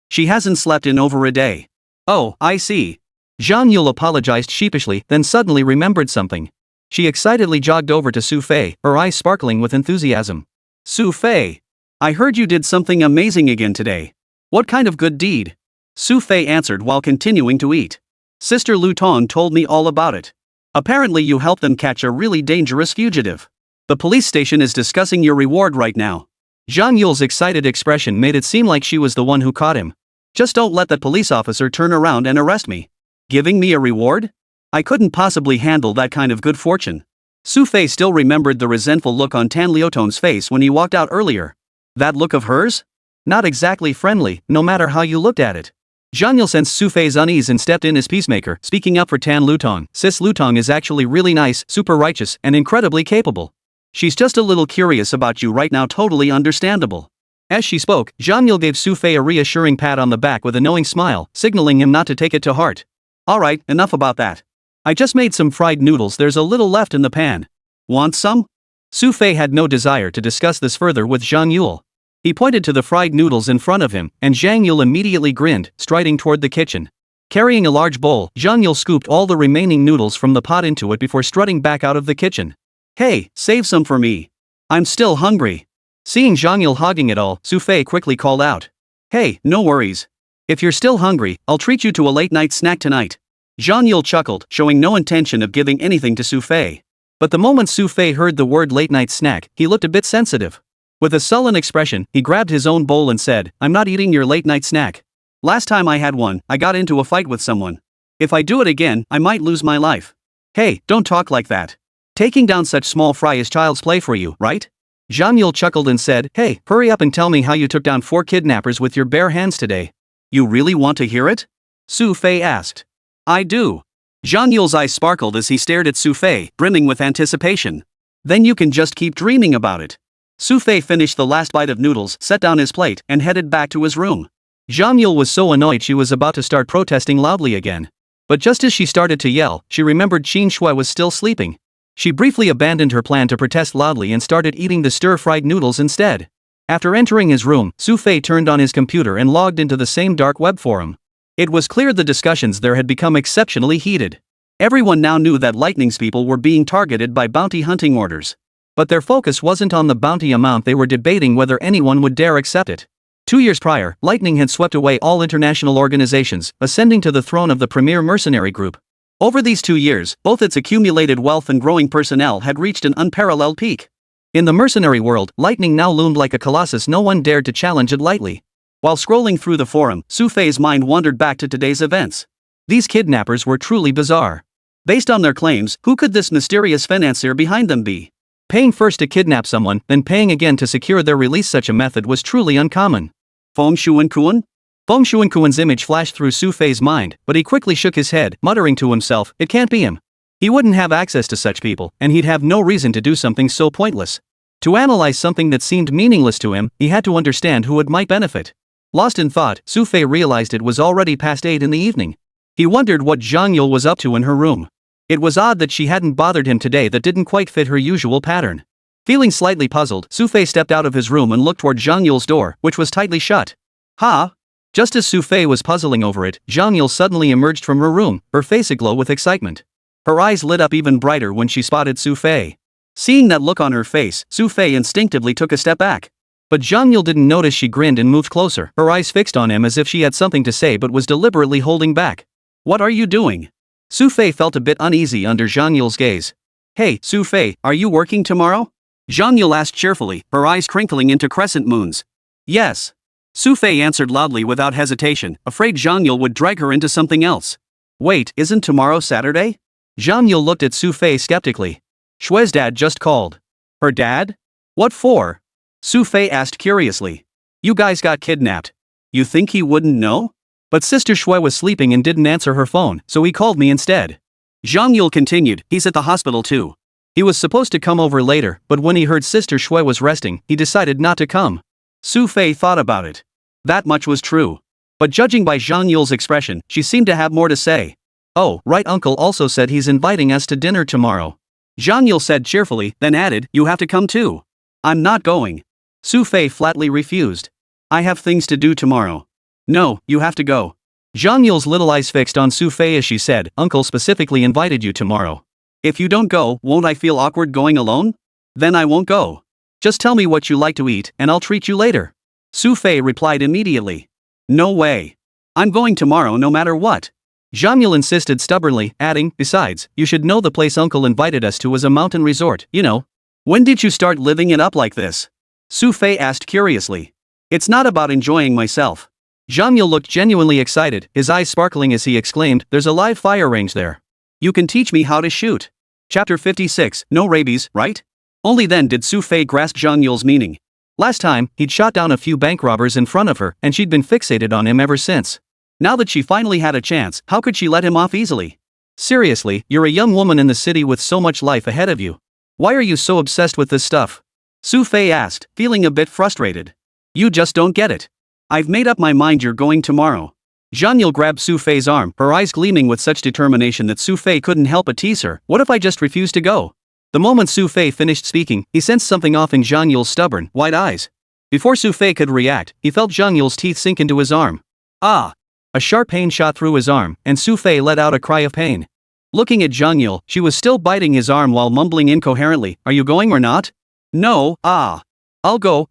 She hasn't slept in over a day." "Oh, I see." Zhang Yule apologized sheepishly, then suddenly remembered something. She excitedly jogged over to Xu Fei, her eyes sparkling with enthusiasm. "Xu Fei, I heard you did something amazing again today. What kind of good deed?" Xu Fei answered while continuing to eat. "Sister Lutong told me all about it. Apparently you helped them catch a really dangerous fugitive. The police station is discussing your reward right now." Zhang Yule's excited expression made it seem like she was the one who caught him. "Just don't let that police officer turn around and arrest me." "Giving me a reward? I couldn't possibly handle that kind of good fortune." Xu Fei still remembered the resentful look on Tan Liotong's face when he walked out earlier. That look of hers? Not exactly friendly, no matter how you looked at it. Zhang Yule sensed Xu Fei's unease and stepped in as peacemaker, speaking up for Tan Lutong. "Sis Lutong is actually really nice, super righteous, and incredibly capable. She's just a little curious about you right now, totally understandable." As she spoke, Zhang Yule gave Xu Fei a reassuring pat on the back with a knowing smile, signaling him not to take it to heart. "Alright, enough about that. I just made some fried noodles, there's a little left in the pan. Want some?" Xu Fei had no desire to discuss this further with Zhang Yule. He pointed to the fried noodles in front of him, and Zhang Yule immediately grinned, striding toward the kitchen. Carrying a large bowl, Zhang Yule scooped all the remaining noodles from the pot into it before strutting back out of the kitchen. "Hey, save some for me. I'm still hungry." Seeing Zhang Yule hogging it all, Xu Fei quickly called out. "Hey, no worries. If you're still hungry, I'll treat you to a late-night snack tonight." Zhang Yule chuckled, showing no intention of giving anything to Xu Fei. But the moment Xu Fei heard the word late-night snack, he looked a bit sensitive. With a sullen expression, he grabbed his own bowl and said, "I'm not eating your late-night snack. Last time I had one, I got into a fight with someone. If I do it again, I might lose my life." "Hey, don't talk like that. Taking down such small fry is child's play for you, right?" Zhang Yule chuckled and said, "Hey, hurry up and tell me how you took down 4 kidnappers with your bare hands today." "You really want to hear it?" Xu Fei asked. "I do." Zhang Yule's eyes sparkled as he stared at Xu Fei, brimming with anticipation. "Then you can just keep dreaming about it." Xu Fei finished the last bite of noodles, set down his plate, and headed back to his room. Zhang Yule was so annoyed she was about to start protesting loudly again. But just as she started to yell, she remembered Qin Shui was still sleeping. She briefly abandoned her plan to protest loudly and started eating the stir-fried noodles instead. After entering his room, Xu Fei turned on his computer and logged into the same dark web forum. It was clear the discussions there had become exceptionally heated. Everyone now knew that Lightning's people were being targeted by bounty hunting orders. But their focus wasn't on the bounty amount, they were debating whether anyone would dare accept it. 2 years prior, Lightning had swept away all international organizations, ascending to the throne of the premier mercenary group. Over these 2 years, both its accumulated wealth and growing personnel had reached an unparalleled peak. In the mercenary world, Lightning now loomed like a colossus no one dared to challenge it lightly. While scrolling through the forum, Xu Fei's mind wandered back to today's events. These kidnappers were truly bizarre. Based on their claims, who could this mysterious financier behind them be? Paying first to kidnap someone, then paying again to secure their release, such a method was truly uncommon. Feng Shuankuan? Feng Shuankuan's image flashed through Xu Fei's mind, but he quickly shook his head, muttering to himself, it can't be him. He wouldn't have access to such people, and he'd have no reason to do something so pointless. To analyze something that seemed meaningless to him, he had to understand who it might benefit. Lost in thought, Xu Fei realized it was already past 8 in the evening. He wondered what Zhang Yule was up to in her room. It was odd that she hadn't bothered him today, that didn't quite fit her usual pattern. Feeling slightly puzzled, Xu Fei stepped out of his room and looked toward Zhang Yule's door, which was tightly shut. Ha! Just as Xu Fei was puzzling over it, Zhang Yule suddenly emerged from her room, her face aglow with excitement. Her eyes lit up even brighter when she spotted Xu Fei. Seeing that look on her face, Xu Fei instinctively took a step back. But Zhang Yule didn't notice. She grinned and moved closer, her eyes fixed on him as if she had something to say but was deliberately holding back. What are you doing? Xu Fei felt a bit uneasy under Zhang Yule's gaze. Hey, Xu Fei, are you working tomorrow? Zhang Yule asked cheerfully, her eyes crinkling into crescent moons. Yes. Xu Fei answered loudly without hesitation, afraid Zhang Yule would drag her into something else. Wait, isn't tomorrow Saturday? Zhang Yule looked at Xu Fei skeptically. Shue's dad just called. Her dad? What for? Xu Fei asked curiously. You guys got kidnapped. You think he wouldn't know? But Sister Xue was sleeping and didn't answer her phone, so he called me instead. Zhang Yule continued, he's at the hospital too. He was supposed to come over later, but when he heard Sister Xue was resting, he decided not to come. Xu Fei thought about it. That much was true. But judging by Zhang Yule's expression, she seemed to have more to say. Oh, right, Uncle also said he's inviting us to dinner tomorrow. Zhang Yule said cheerfully, then added, you have to come too. I'm not going. Xu Fei flatly refused. I have things to do tomorrow. No, you have to go. Zhang Yule's little eyes fixed on Xu Fei as she said, Uncle specifically invited you tomorrow. If you don't go, won't I feel awkward going alone? Then I won't go. Just tell me what you like to eat, and I'll treat you later. Xu Fei replied immediately. No way. I'm going tomorrow no matter what. Zhang Yule insisted stubbornly, adding, besides, you should know the place Uncle invited us to was a mountain resort, you know. When did you start living it up like this? Xu Fei asked curiously. It's not about enjoying myself. Zhang Yule looked genuinely excited, his eyes sparkling as he exclaimed, there's a live fire range there. You can teach me how to shoot. Chapter 56, no rabies, right? Only then did Xu Fei grasp Zhang Yule's meaning. Last time, he'd shot down a few bank robbers in front of her, and she'd been fixated on him ever since. Now that she finally had a chance, how could she let him off easily? Seriously, you're a young woman in the city with so much life ahead of you. Why are you so obsessed with this stuff? Xu Fei asked, feeling a bit frustrated. You just don't get it. I've made up my mind you're going tomorrow. Zhang Yule grabbed Xu Fei's arm, her eyes gleaming with such determination that Xu Fei couldn't help but tease her. What if I just refuse to go? The moment Xu Fei finished speaking, he sensed something off in Zhang Yule's stubborn, wide eyes. Before Xu Fei could react, he felt Zhang Yule's teeth sink into his arm. Ah! A sharp pain shot through his arm, and Xu Fei let out a cry of pain. Looking at Zhang Yule, she was still biting his arm while mumbling incoherently, are you going or not? No, ah. I'll go.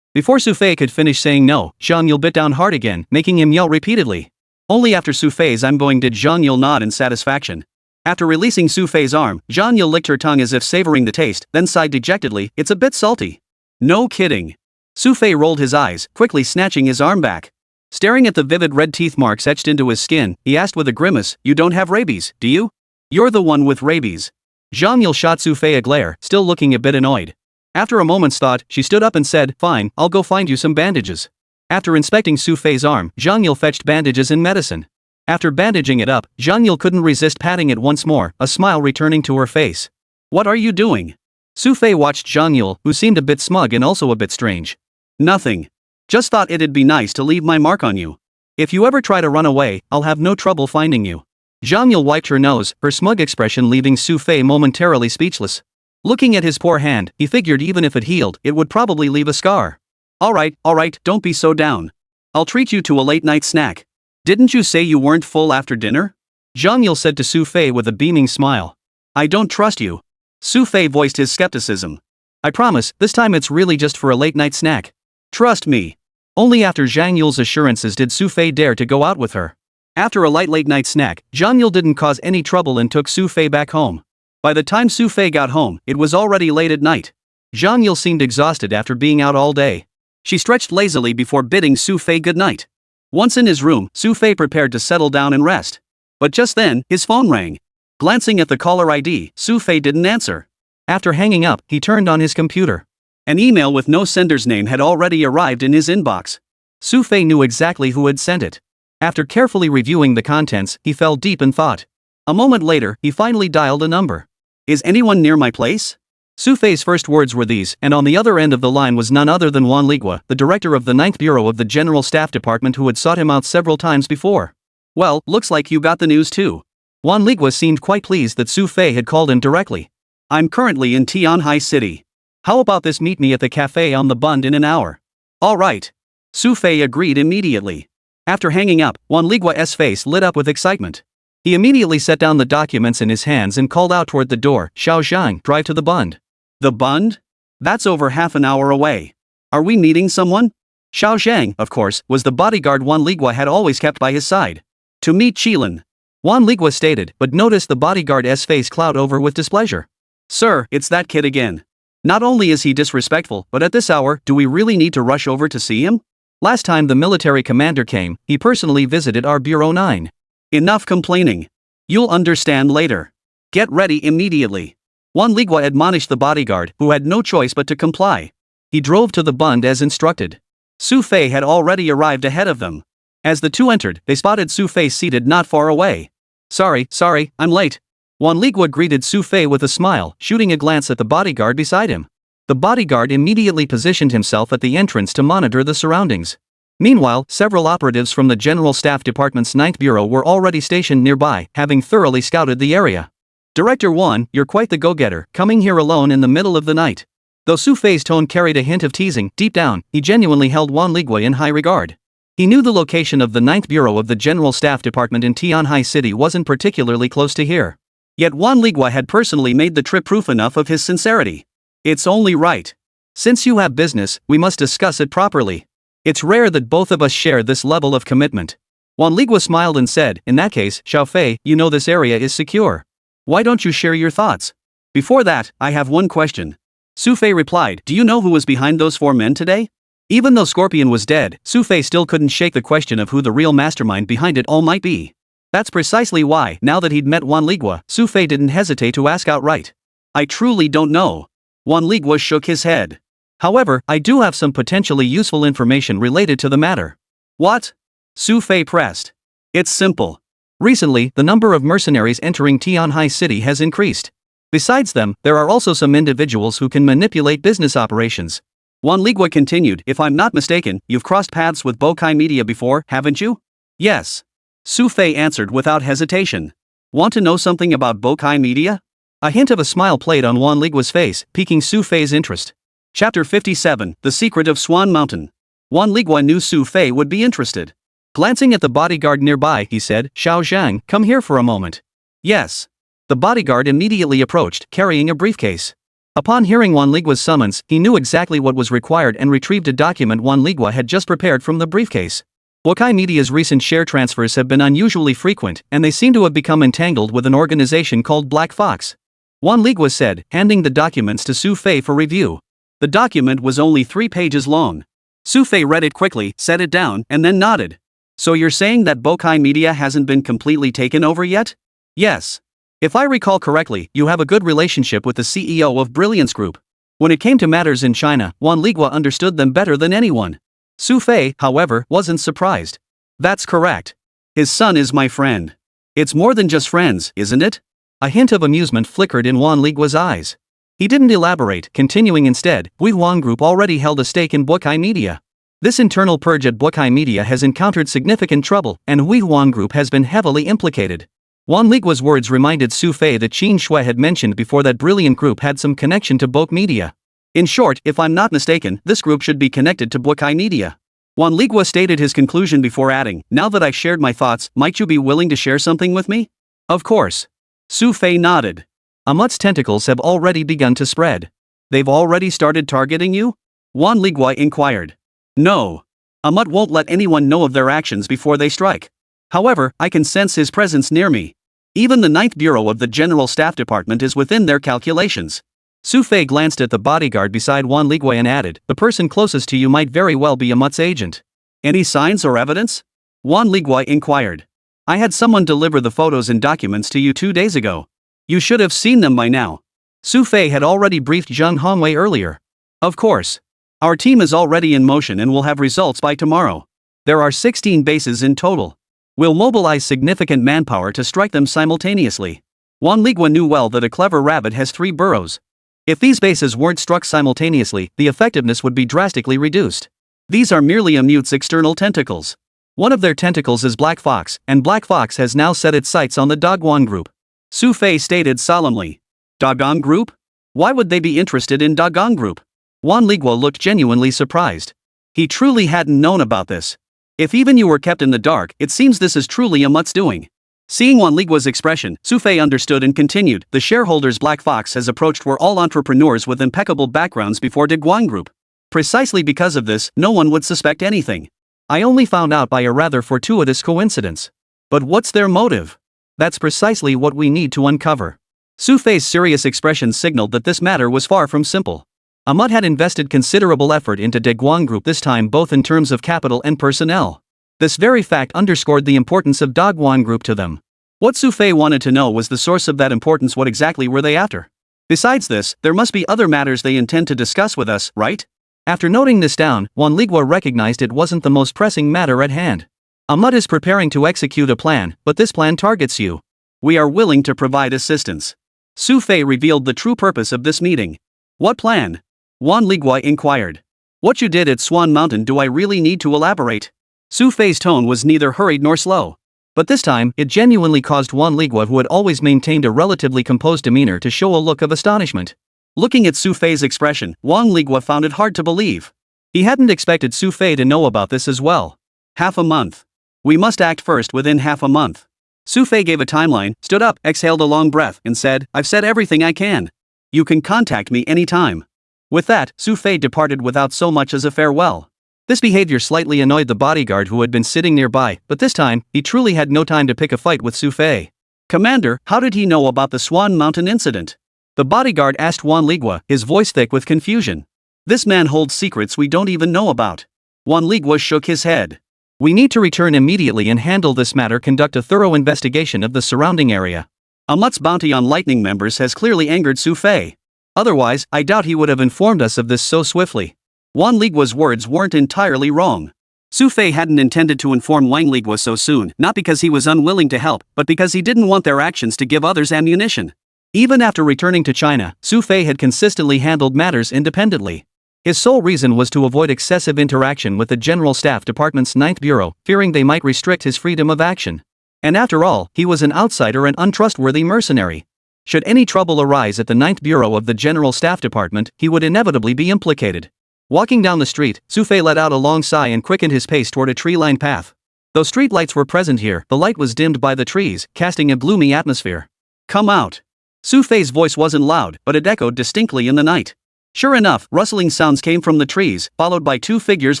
Before Xu Fei could finish saying no, Zhang Yule bit down hard again, making him yell repeatedly. Only after Xu Fei's I'm going did Zhang Yule nod in satisfaction. After releasing Xu Fei's arm, Zhang Yule licked her tongue as if savoring the taste, then sighed dejectedly, it's a bit salty. No kidding. Xu Fei rolled his eyes, quickly snatching his arm back. Staring at the vivid red teeth marks etched into his skin, he asked with a grimace, you don't have rabies, do you? You're the one with rabies. Zhang Yule shot Xu Fei a glare, still looking a bit annoyed. After a moment's thought, she stood up and said, fine, I'll go find you some bandages. After inspecting Xu Fei's arm, Zhang Yule fetched bandages and medicine. After bandaging it up, Zhang Yule couldn't resist patting it once more, a smile returning to her face. What are you doing? Xu Fei watched Zhang Yule, who seemed a bit smug and also a bit strange. Nothing. Just thought it'd be nice to leave my mark on you. If you ever try to run away, I'll have no trouble finding you. Zhang Yule wiped her nose, her smug expression leaving Xu Fei momentarily speechless. Looking at his poor hand, he figured even if it healed, it would probably leave a scar. Alright, don't be so down. I'll treat you to a late night snack. Didn't you say you weren't full after dinner? Zhang Yule said to Xu Fei with a beaming smile. I don't trust you. Xu Fei voiced his skepticism. I promise, this time it's really just for a late-night snack. Trust me. Only after Zhang Yule's assurances did Xu Fei dare to go out with her. After a light late-night snack, Zhang Yule didn't cause any trouble and took Xu Fei back home. By the time Xu Fei got home, it was already late at night. Zhang Yule seemed exhausted after being out all day. She stretched lazily before bidding Xu Fei goodnight. Once in his room, Xu Fei prepared to settle down and rest. But just then, his phone rang. Glancing at the caller ID, Xu Fei didn't answer. After hanging up, he turned on his computer. An email with no sender's name had already arrived in his inbox. Xu Fei knew exactly who had sent it. After carefully reviewing the contents, he fell deep in thought. A moment later, he finally dialed a number. Is anyone near my place? Xu Fei's first words were these, and on the other end of the line was none other than Wan Ligua, the director of the 9th Bureau of the General Staff Department who had sought him out several times before. Well, looks like you got the news too. Wan Ligua seemed quite pleased that Xu Fei had called him directly. I'm currently in Tianhai City. How about this meet me at the cafe on the Bund in an hour? All right. Xu Fei agreed immediately. After hanging up, Wan Ligua's face lit up with excitement. He immediately set down the documents in his hands and called out toward the door, Xiao Zhang, drive to the Bund. The Bund? That's over half an hour away. Are we meeting someone? Xiao Zhang, of course, was the bodyguard Wan Ligua had always kept by his side. To meet Qilin. Wan Ligua stated, but noticed the bodyguard's face cloud over with displeasure. Sir, it's that kid again. Not only is he disrespectful, but at this hour, do we really need to rush over to see him? Last time the military commander came, he personally visited our Bureau 9. Enough complaining. You'll understand later. Get ready immediately. Wan Ligua admonished the bodyguard, who had no choice but to comply. He drove to the Bund as instructed. Xu Fei had already arrived ahead of them. As the two entered, they spotted Xu Fei seated not far away. Sorry, I'm late. Wan Ligua greeted Xu Fei with a smile, shooting a glance at the bodyguard beside him. The bodyguard immediately positioned himself at the entrance to monitor the surroundings. Meanwhile, several operatives from the General Staff Department's 9th Bureau were already stationed nearby, having thoroughly scouted the area. Director Wan, you're quite the go-getter, coming here alone in the middle of the night. Though Xu Fei's tone carried a hint of teasing, deep down, he genuinely held Wan Ligua in high regard. He knew the location of the 9th Bureau of the General Staff Department in Tianhai City wasn't particularly close to here. Yet Wan Ligua had personally made the trip proof enough of his sincerity. It's only right. Since you have business, we must discuss it properly. It's rare that both of us share this level of commitment. Wan Ligua smiled and said, in that case, Xiao Fei, you know this area is secure. Why don't you share your thoughts? Before that, I have one question. Xu Fei replied, do you know who was behind those 4 men today? Even though Scorpion was dead, Xu Fei still couldn't shake the question of who the real mastermind behind it all might be. That's precisely why, now that he'd met Wan Ligua, Xu Fei didn't hesitate to ask outright. I truly don't know. Wan Ligua shook his head. However, I do have some potentially useful information related to the matter. What? Xu Fei pressed. It's simple. Recently, the number of mercenaries entering Tianhai City has increased. Besides them, there are also some individuals who can manipulate business operations. Wan Ligua continued, if I'm not mistaken, you've crossed paths with Bokai Media before, haven't you? Yes. Xu Fei answered without hesitation. Want to know something about Bokai Media? A hint of a smile played on Wan Ligua's face, piquing Xu Fei's interest. Chapter 57, The Secret of Swan Mountain. Wan Ligua knew Xu Fei would be interested. Glancing at the bodyguard nearby, he said, Xiao Zhang, come here for a moment. Yes. The bodyguard immediately approached, carrying a briefcase. Upon hearing Wan Ligua's summons, he knew exactly what was required and retrieved a document Wan Ligua had just prepared from the briefcase. Bokai Media's recent share transfers have been unusually frequent, and they seem to have become entangled with an organization called Black Fox. Wan Ligua said, handing the documents to Xu Fei for review. The document was only 3 pages long. Xu Fei read it quickly, set it down, and then nodded. So you're saying that Bokai Media hasn't been completely taken over yet? Yes. If I recall correctly, you have a good relationship with the CEO of Brilliance Group. When it came to matters in China, Wan Ligua understood them better than anyone. Xu Fei, however, wasn't surprised. That's correct. His son is my friend. It's more than just friends, isn't it? A hint of amusement flickered in Wan Ligua's eyes. He didn't elaborate, continuing instead, Wan Group already held a stake in Bokai Media. This internal purge at Bokai Media has encountered significant trouble, and Wan Group has been heavily implicated. Wan Ligua's words reminded Xu Fei that Qin Shui had mentioned before that Brilliant Group had some connection to Bokai Media. In short, if I'm not mistaken, this group should be connected to Bokai Media. Wan Ligua stated his conclusion before adding, now that I've shared my thoughts, might you be willing to share something with me? Of course. Xu Fei nodded. Amut's tentacles have already begun to spread. They've already started targeting you? Wan Liguai inquired. No. Amut won't let anyone know of their actions before they strike. However, I can sense his presence near me. Even the 9th Bureau of the General Staff Department is within their calculations. Xu Fei glanced at the bodyguard beside Wan Liguai and added, the person closest to you might very well be Amut's agent. Any signs or evidence? Wan Liguai inquired. I had someone deliver the photos and documents to you 2 days ago. You should have seen them by now. Xu Fei had already briefed Zhang Hongwei earlier. Of course. Our team is already in motion and will have results by tomorrow. There are 16 bases in total. We'll mobilize significant manpower to strike them simultaneously. Wan Liguai knew well that a clever rabbit has 3 burrows. If these bases weren't struck simultaneously, the effectiveness would be drastically reduced. These are merely Amut's external tentacles. One of their tentacles is Black Fox, and Black Fox has now set its sights on the Dogwon Group. Xu Fei stated solemnly. Dogong Group? Why would they be interested in Dogong Group? Wan Liguai looked genuinely surprised. He truly hadn't known about this. If even you were kept in the dark, it seems this is truly Amut's doing. Seeing Wan Liguai's expression, Xu Fei understood and continued. The shareholders Black Fox has approached were all entrepreneurs with impeccable backgrounds before Dogwon Group. Precisely because of this, no one would suspect anything. I only found out by a rather fortuitous coincidence. But what's their motive? That's precisely what we need to uncover. Xu Fei's serious expression signaled that this matter was far from simple. Amut had invested considerable effort into Dogwon Group, this time both in terms of capital and personnel. This very fact underscored the importance of Dogwon Group to them. What Xu Fei wanted to know was the source of that importance. What exactly were they after? Besides this, there must be other matters they intend to discuss with us, right? After noting this down, Wan Liguai recognized it wasn't the most pressing matter at hand. Amut is preparing to execute a plan, but this plan targets you. We are willing to provide assistance. Xu Fei revealed the true purpose of this meeting. What plan? Wan Liguai inquired. What you did at Swan Mountain, do I really need to elaborate? Xu Fei's tone was neither hurried nor slow. But this time, it genuinely caused Wan Liguai, who had always maintained a relatively composed demeanor, to show a look of astonishment. Looking at Xu Fei's expression, Wan Liguai found it hard to believe. He hadn't expected Xu Fei to know about this as well. Half a month. We must act first within half a month. Xu Fei gave a timeline, stood up, exhaled a long breath, and said, I've said everything I can. You can contact me anytime. With that, Xu Fei departed without so much as a farewell. This behavior slightly annoyed the bodyguard who had been sitting nearby, but this time, he truly had no time to pick a fight with Xu Fei. Commander, how did he know about the Swan Mountain incident? The bodyguard asked Wan Liguai, his voice thick with confusion. This man holds secrets we don't even know about. Wan Liguai shook his head. We need to return immediately and handle this matter. Conduct a thorough investigation of the surrounding area. Amut's bounty on Lightning members has clearly angered Xu Fei. Otherwise, I doubt he would have informed us of this so swiftly. Wan Liguai's words weren't entirely wrong. Xu Fei hadn't intended to inform Wang Liguai so soon, not because he was unwilling to help, but because he didn't want their actions to give others ammunition. Even after returning to China, Xu Fei had consistently handled matters independently. His sole reason was to avoid excessive interaction with the General Staff Department's 9th Bureau, fearing they might restrict his freedom of action. And after all, he was an outsider and untrustworthy mercenary. Should any trouble arise at the 9th Bureau of the General Staff Department, he would inevitably be implicated. Walking down the street, Xu Fei let out a long sigh and quickened his pace toward a tree-lined path. Though street lights were present here, the light was dimmed by the trees, casting a gloomy atmosphere. Come out. Xu Fei's voice wasn't loud, but it echoed distinctly in the night. Sure enough, rustling sounds came from the trees, followed by 2 figures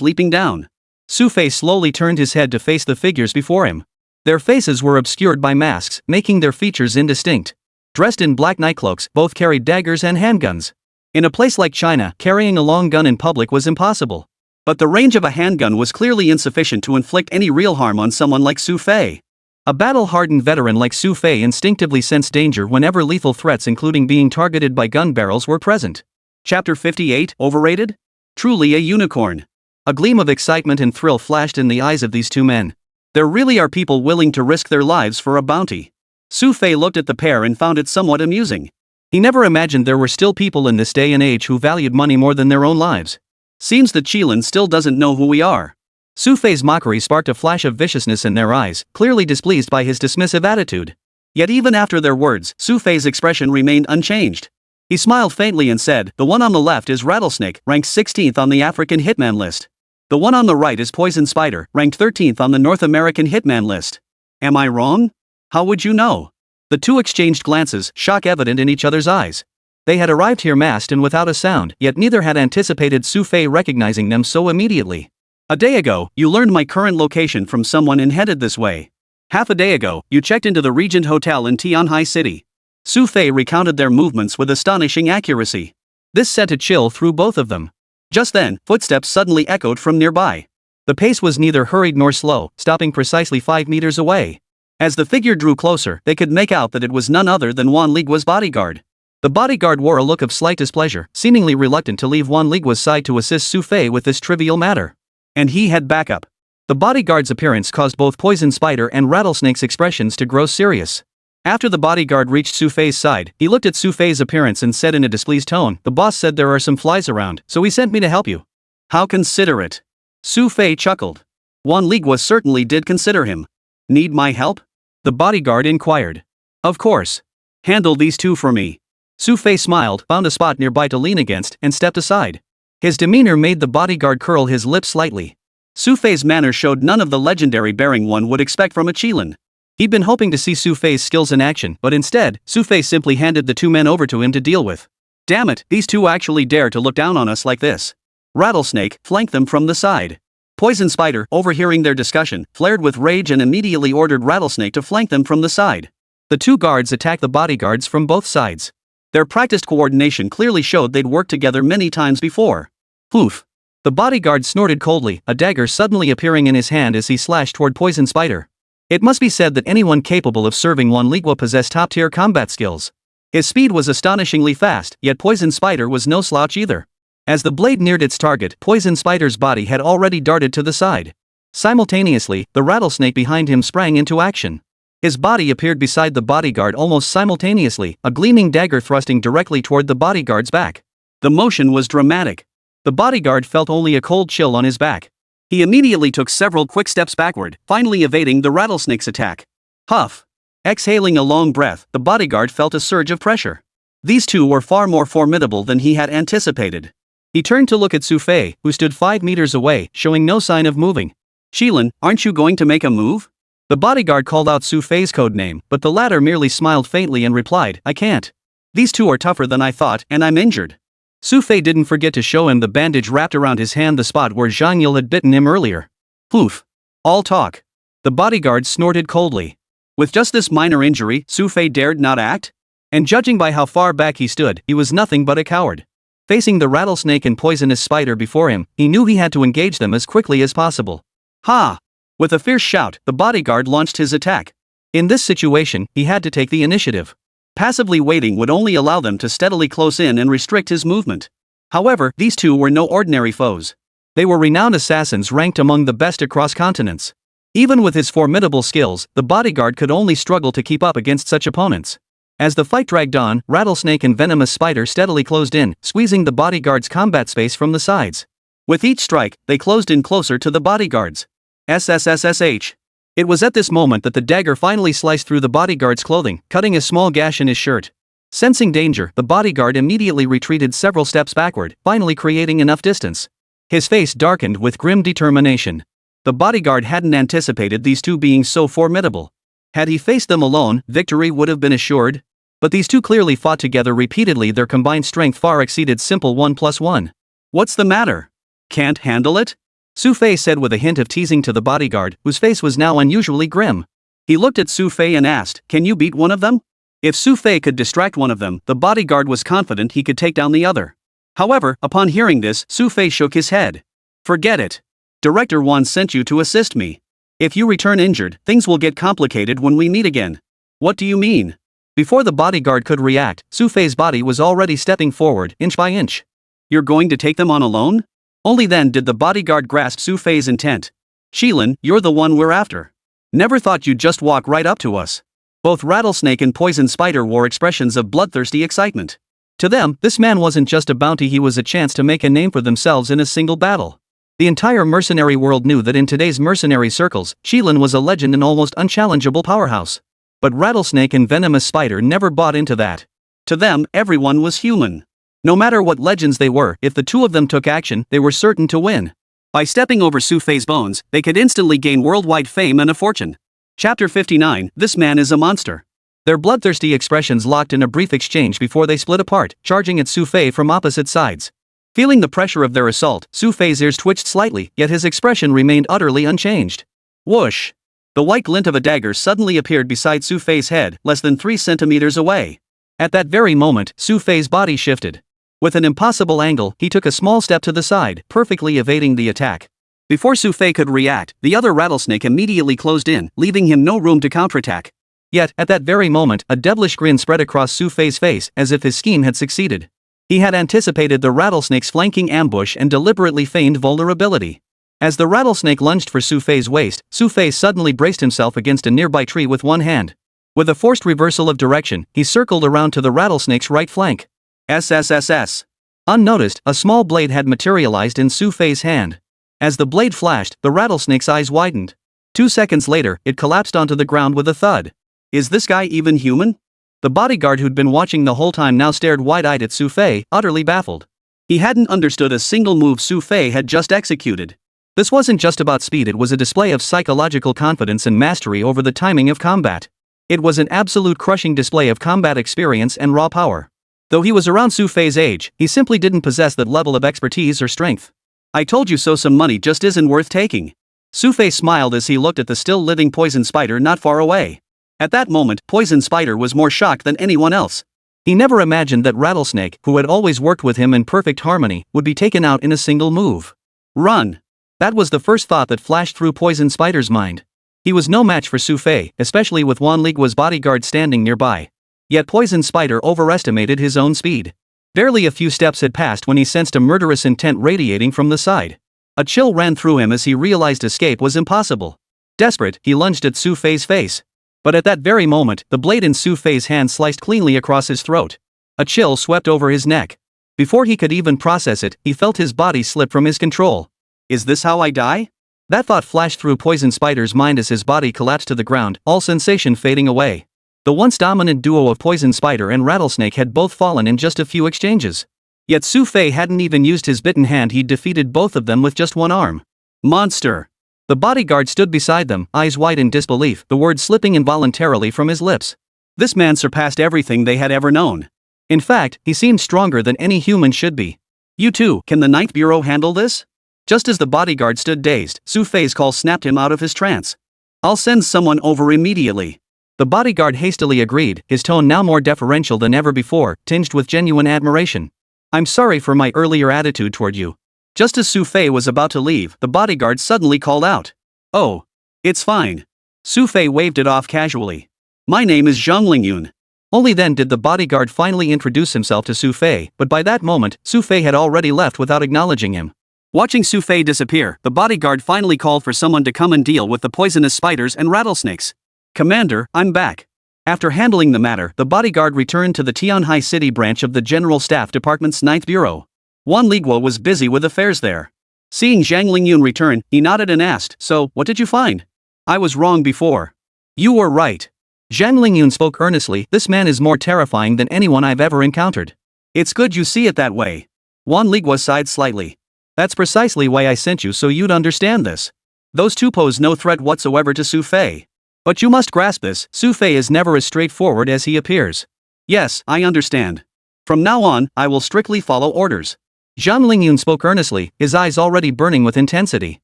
leaping down. Xu Fei slowly turned his head to face the figures before him. Their faces were obscured by masks, making their features indistinct. Dressed in black nightcloaks, both carried daggers and handguns. In a place like China, carrying a long gun in public was impossible. But the range of a handgun was clearly insufficient to inflict any real harm on someone like Xu Fei. A battle-hardened veteran like Xu Fei instinctively sensed danger whenever lethal threats, including being targeted by gun barrels, were present. Chapter 58, Overrated? Truly a unicorn. A gleam of excitement and thrill flashed in the eyes of these 2 men. There really are people willing to risk their lives for a bounty. Xu Fei looked at the pair and found it somewhat amusing. He never imagined there were still people in this day and age who valued money more than their own lives. Seems that Qilin still doesn't know who we are. Xu Fei's mockery sparked a flash of viciousness in their eyes, clearly displeased by his dismissive attitude. Yet even after their words, Xu Fei's expression remained unchanged. He smiled faintly and said, the one on the left is Rattlesnake, ranked 16th on the African Hitman list. The one on the right is Poison Spider, ranked 13th on the North American Hitman list. Am I wrong? How would you know? The two exchanged glances, shock evident in each other's eyes. They had arrived here masked and without a sound, yet neither had anticipated Xu Fei recognizing them so immediately. A day ago, you learned my current location from someone and headed this way. Half a day ago, you checked into the Regent Hotel in Tianhai City. Xu Fei recounted their movements with astonishing accuracy. This sent a chill through both of them. Just then, footsteps suddenly echoed from nearby. The pace was neither hurried nor slow, stopping precisely 5 meters away. As the figure drew closer, they could make out that it was none other than Wan Ligua's bodyguard. The bodyguard wore a look of slight displeasure, seemingly reluctant to leave Wan Ligua's side to assist Xu Fei with this trivial matter. And he had backup. The bodyguard's appearance caused both Poison Spider and Rattlesnake's expressions to grow serious. After the bodyguard reached Xu Fei's side, he looked at Xu Fei's appearance and said in a displeased tone, "The boss said there are some flies around, so he sent me to help you." "How considerate." Xu Fei chuckled. Wan Ligua certainly did consider him. "Need my help?" the bodyguard inquired. "Of course. Handle these two for me." Xu Fei smiled, found a spot nearby to lean against, and stepped aside. His demeanor made the bodyguard curl his lips slightly. Xu Fei's manner showed none of the legendary bearing one would expect from a Qilin. He'd been hoping to see Xu Fei's skills in action, but instead, Xu Fei simply handed the two men over to him to deal with. "Damn it, these two actually dare to look down on us like this." Rattlesnake flanked them from the side. Poison Spider, overhearing their discussion, flared with rage and immediately ordered Rattlesnake to flank them from the side. The two guards attacked the bodyguards from both sides. Their practiced coordination clearly showed they'd worked together many times before. Poof. The bodyguard snorted coldly, a dagger suddenly appearing in his hand as he slashed toward Poison Spider. It must be said that anyone capable of serving Wan Ligua possessed top-tier combat skills. His speed was astonishingly fast, yet Poison Spider was no slouch either. As the blade neared its target, Poison Spider's body had already darted to the side. Simultaneously, the rattlesnake behind him sprang into action. His body appeared beside the bodyguard almost simultaneously, a gleaming dagger thrusting directly toward the bodyguard's back. The motion was dramatic. The bodyguard felt only a cold chill on his back. He immediately took several quick steps backward, finally evading the rattlesnake's attack. Huff. Exhaling a long breath, the bodyguard felt a surge of pressure. These two were far more formidable than he had anticipated. He turned to look at Xu Fei, who stood 5 meters away, showing no sign of moving. "Qilin, aren't you going to make a move?" The bodyguard called out Xu Fei's code name, but the latter merely smiled faintly and replied, "I can't. These two are tougher than I thought, and I'm injured." Xu Fei didn't forget to show him the bandage wrapped around his hand, the spot where Zhang Yule had bitten him earlier. Poof. All talk. The bodyguard snorted coldly. With just this minor injury, Xu Fei dared not act? And judging by how far back he stood, he was nothing but a coward. Facing the rattlesnake and poisonous spider before him, he knew he had to engage them as quickly as possible. Ha! With a fierce shout, the bodyguard launched his attack. In this situation, he had to take the initiative. Passively waiting would only allow them to steadily close in and restrict his movement. However, these two were no ordinary foes. They were renowned assassins ranked among the best across continents. Even with his formidable skills, the bodyguard could only struggle to keep up against such opponents. As the fight dragged on, Rattlesnake and Venomous Spider steadily closed in, squeezing the bodyguard's combat space from the sides. With each strike, they closed in closer to the bodyguards. SSSH. It was at this moment that the dagger finally sliced through the bodyguard's clothing, cutting a small gash in his shirt. Sensing danger, the bodyguard immediately retreated several steps backward, finally creating enough distance. His face darkened with grim determination. The bodyguard hadn't anticipated these two being so formidable. Had he faced them alone, victory would have been assured. But these two clearly fought together repeatedly. Their combined strength far exceeded simple 1+1. "What's the matter? Can't handle it?" Xu Fei said with a hint of teasing to the bodyguard, whose face was now unusually grim. He looked at Xu Fei and asked, "Can you beat one of them?" If Xu Fei could distract one of them, the bodyguard was confident he could take down the other. However, upon hearing this, Xu Fei shook his head. "Forget it. Director Wan sent you to assist me. If you return injured, things will get complicated when we meet again." "What do you mean?" Before the bodyguard could react, Xu Fei's body was already stepping forward, inch by inch. "You're going to take them on alone?" Only then did the bodyguard grasp Xu Fei's intent. "Qilin, you're the one we're after. Never thought you'd just walk right up to us." Both Rattlesnake and Poison Spider wore expressions of bloodthirsty excitement. To them, this man wasn't just a bounty, he was a chance to make a name for themselves in a single battle. The entire mercenary world knew that in today's mercenary circles, Qilin was a legend and almost unchallengeable powerhouse. But Rattlesnake and Venomous Spider never bought into that. To them, everyone was human. No matter what legends they were, if the two of them took action, they were certain to win. By stepping over Xu Fei's bones, they could instantly gain worldwide fame and a fortune. Chapter 59, This Man is a Monster. Their bloodthirsty expressions locked in a brief exchange before they split apart, charging at Xu Fei from opposite sides. Feeling the pressure of their assault, Xu Fei's ears twitched slightly, yet his expression remained utterly unchanged. Whoosh! The white glint of a dagger suddenly appeared beside Xu Fei's head, less than 3 centimeters away. At that very moment, Xu Fei's body shifted. With an impossible angle, he took a small step to the side, perfectly evading the attack. Before Xu Fei could react, the other rattlesnake immediately closed in, leaving him no room to counterattack. Yet, at that very moment, a devilish grin spread across Xu Fei's face, as if his scheme had succeeded. He had anticipated the rattlesnake's flanking ambush and deliberately feigned vulnerability. As the rattlesnake lunged for Xu Fei's waist, Xu Fei suddenly braced himself against a nearby tree with one hand. With a forced reversal of direction, he circled around to the rattlesnake's right flank. SSS. Unnoticed, a small blade had materialized in Xu Fei's hand. As the blade flashed, the rattlesnake's eyes widened. 2 seconds later, it collapsed onto the ground with a thud. Is this guy even human? The bodyguard who'd been watching the whole time now stared wide-eyed at Xu Fei, utterly baffled. He hadn't understood a single move Xu Fei had just executed. This wasn't just about speed, it was a display of psychological confidence and mastery over the timing of combat. It was an absolute crushing display of combat experience and raw power. Though he was around Xu Fei's age, he simply didn't possess that level of expertise or strength. I told you so, some money just isn't worth taking. Xu Fei smiled as he looked at the still living poison spider not far away. At that moment, Poison Spider was more shocked than anyone else. He never imagined that Rattlesnake, who had always worked with him in perfect harmony, would be taken out in a single move. Run! That was the first thought that flashed through Poison Spider's mind. He was no match for Xu Fei, especially with Wan Ligua's bodyguard standing nearby. Yet Poison Spider overestimated his own speed. Barely a few steps had passed when he sensed a murderous intent radiating from the side. A chill ran through him as he realized escape was impossible. Desperate, he lunged at Xu Fei's face. But at that very moment, the blade in Xu Fei's hand sliced cleanly across his throat. A chill swept over his neck. Before he could even process it, he felt his body slip from his control. Is this how I die? That thought flashed through Poison Spider's mind as his body collapsed to the ground, all sensation fading away. The once dominant duo of Poison Spider and Rattlesnake had both fallen in just a few exchanges. Yet Xu Fei hadn't even used his bitten hand, he'd defeated both of them with just one arm. Monster! The bodyguard stood beside them, eyes wide in disbelief, the words slipping involuntarily from his lips. This man surpassed everything they had ever known. In fact, he seemed stronger than any human should be. You too, can the Ninth Bureau handle this? Just as the bodyguard stood dazed, Xu Fei's call snapped him out of his trance. I'll send someone over immediately. The bodyguard hastily agreed, his tone now more deferential than ever before, tinged with genuine admiration. I'm sorry for my earlier attitude toward you. Just as Xu Fei was about to leave, the bodyguard suddenly called out. Oh. It's fine. Xu Fei waved it off casually. My name is Zhang Yule. Only then did the bodyguard finally introduce himself to Xu Fei, but by that moment, Xu Fei had already left without acknowledging him. Watching Xu Fei disappear, the bodyguard finally called for someone to come and deal with the poisonous spiders and rattlesnakes. Commander, I'm back. After handling the matter, the bodyguard returned to the Tianhai City branch of the General Staff Department's 9th Bureau. Wan Ligua was busy with affairs there. Seeing Zhang Yule return, he nodded and asked, so, what did you find? I was wrong before. You were right. Zhang Yule spoke earnestly, this man is more terrifying than anyone I've ever encountered. It's good you see it that way. Wan Ligua sighed slightly. That's precisely why I sent you, so you'd understand this. Those two pose no threat whatsoever to Xu Fei. But you must grasp this, Xu Fei is never as straightforward as he appears. Yes, I understand. From now on, I will strictly follow orders. Zhang Yule spoke earnestly, his eyes already burning with intensity.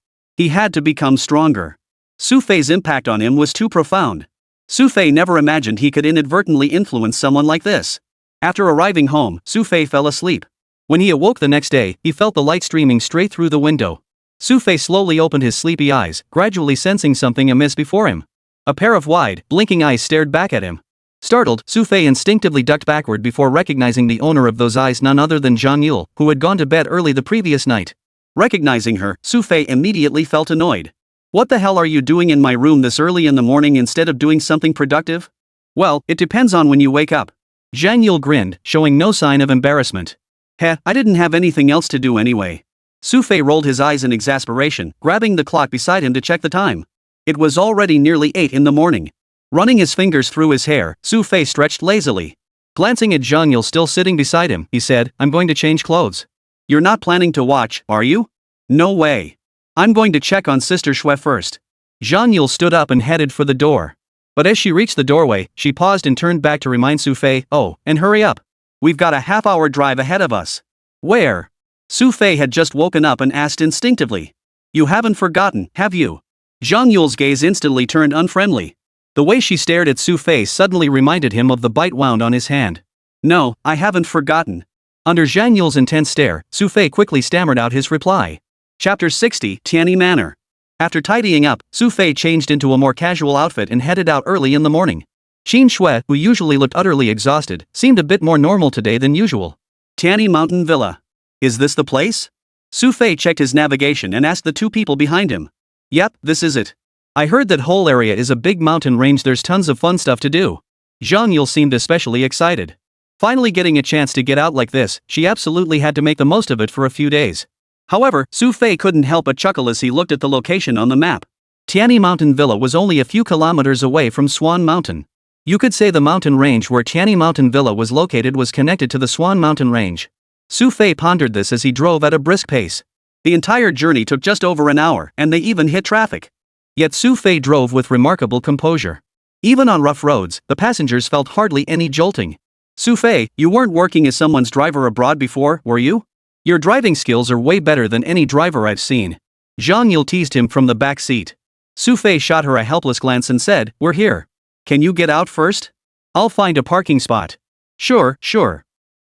He had to become stronger. Xu Fei's impact on him was too profound. Xu Fei never imagined he could inadvertently influence someone like this. After arriving home, Xu Fei fell asleep. When he awoke the next day, he felt the light streaming straight through the window. Xu Fei slowly opened his sleepy eyes, gradually sensing something amiss before him. A pair of wide, blinking eyes stared back at him. Startled, Xu Fei instinctively ducked backward before recognizing the owner of those eyes, none other than Zhang Yule, who had gone to bed early the previous night. Recognizing her, Xu Fei immediately felt annoyed. What the hell are you doing in my room this early in the morning instead of doing something productive? Well, it depends on when you wake up. Zhang Yule grinned, showing no sign of embarrassment. Heh, I didn't have anything else to do anyway. Xu Fei rolled his eyes in exasperation, grabbing the clock beside him to check the time. It was already nearly 8 in the morning. Running his fingers through his hair, Xu Fei stretched lazily. Glancing at Zhang Yule still sitting beside him, he said, I'm going to change clothes. You're not planning to watch, are you? No way. I'm going to check on Sister Xue first. Zhang Yule stood up and headed for the door. But as she reached the doorway, she paused and turned back to remind Xu Fei, "Oh, and hurry up. We've got a half-hour drive ahead of us." "Where?" Xu Fei had just woken up and asked instinctively. "You haven't forgotten, have you?" Zhang Yule's gaze instantly turned unfriendly. The way she stared at Xu Fei suddenly reminded him of the bite wound on his hand. "No, I haven't forgotten." Under Zhang Yule's intense stare, Xu Fei quickly stammered out his reply. Chapter 60, Tianyi Manor. After tidying up, Xu Fei changed into a more casual outfit and headed out early in the morning. Qin Shui, who usually looked utterly exhausted, seemed a bit more normal today than usual. "Tianyi Mountain Villa. Is this the place?" Xu Fei checked his navigation and asked the two people behind him. "Yep, this is it. I heard that whole area is a big mountain range, there's tons of fun stuff to do." Zhang Yule seemed especially excited. Finally getting a chance to get out like this, she absolutely had to make the most of it for a few days. However, Xu Fei couldn't help but chuckle as he looked at the location on the map. Tianyi Mountain Villa was only a few kilometers away from Swan Mountain. You could say the mountain range where Tianyi Mountain Villa was located was connected to the Swan Mountain range. Xu Fei pondered this as he drove at a brisk pace. The entire journey took just over an hour, and they even hit traffic. Yet Xu Fei drove with remarkable composure. Even on rough roads, the passengers felt hardly any jolting. "Xu Fei, you weren't working as someone's driver abroad before, were you? Your driving skills are way better than any driver I've seen." Zhang Yule teased him from the back seat. Xu Fei shot her a helpless glance and said, "We're here. Can you get out first? I'll find a parking spot." Sure.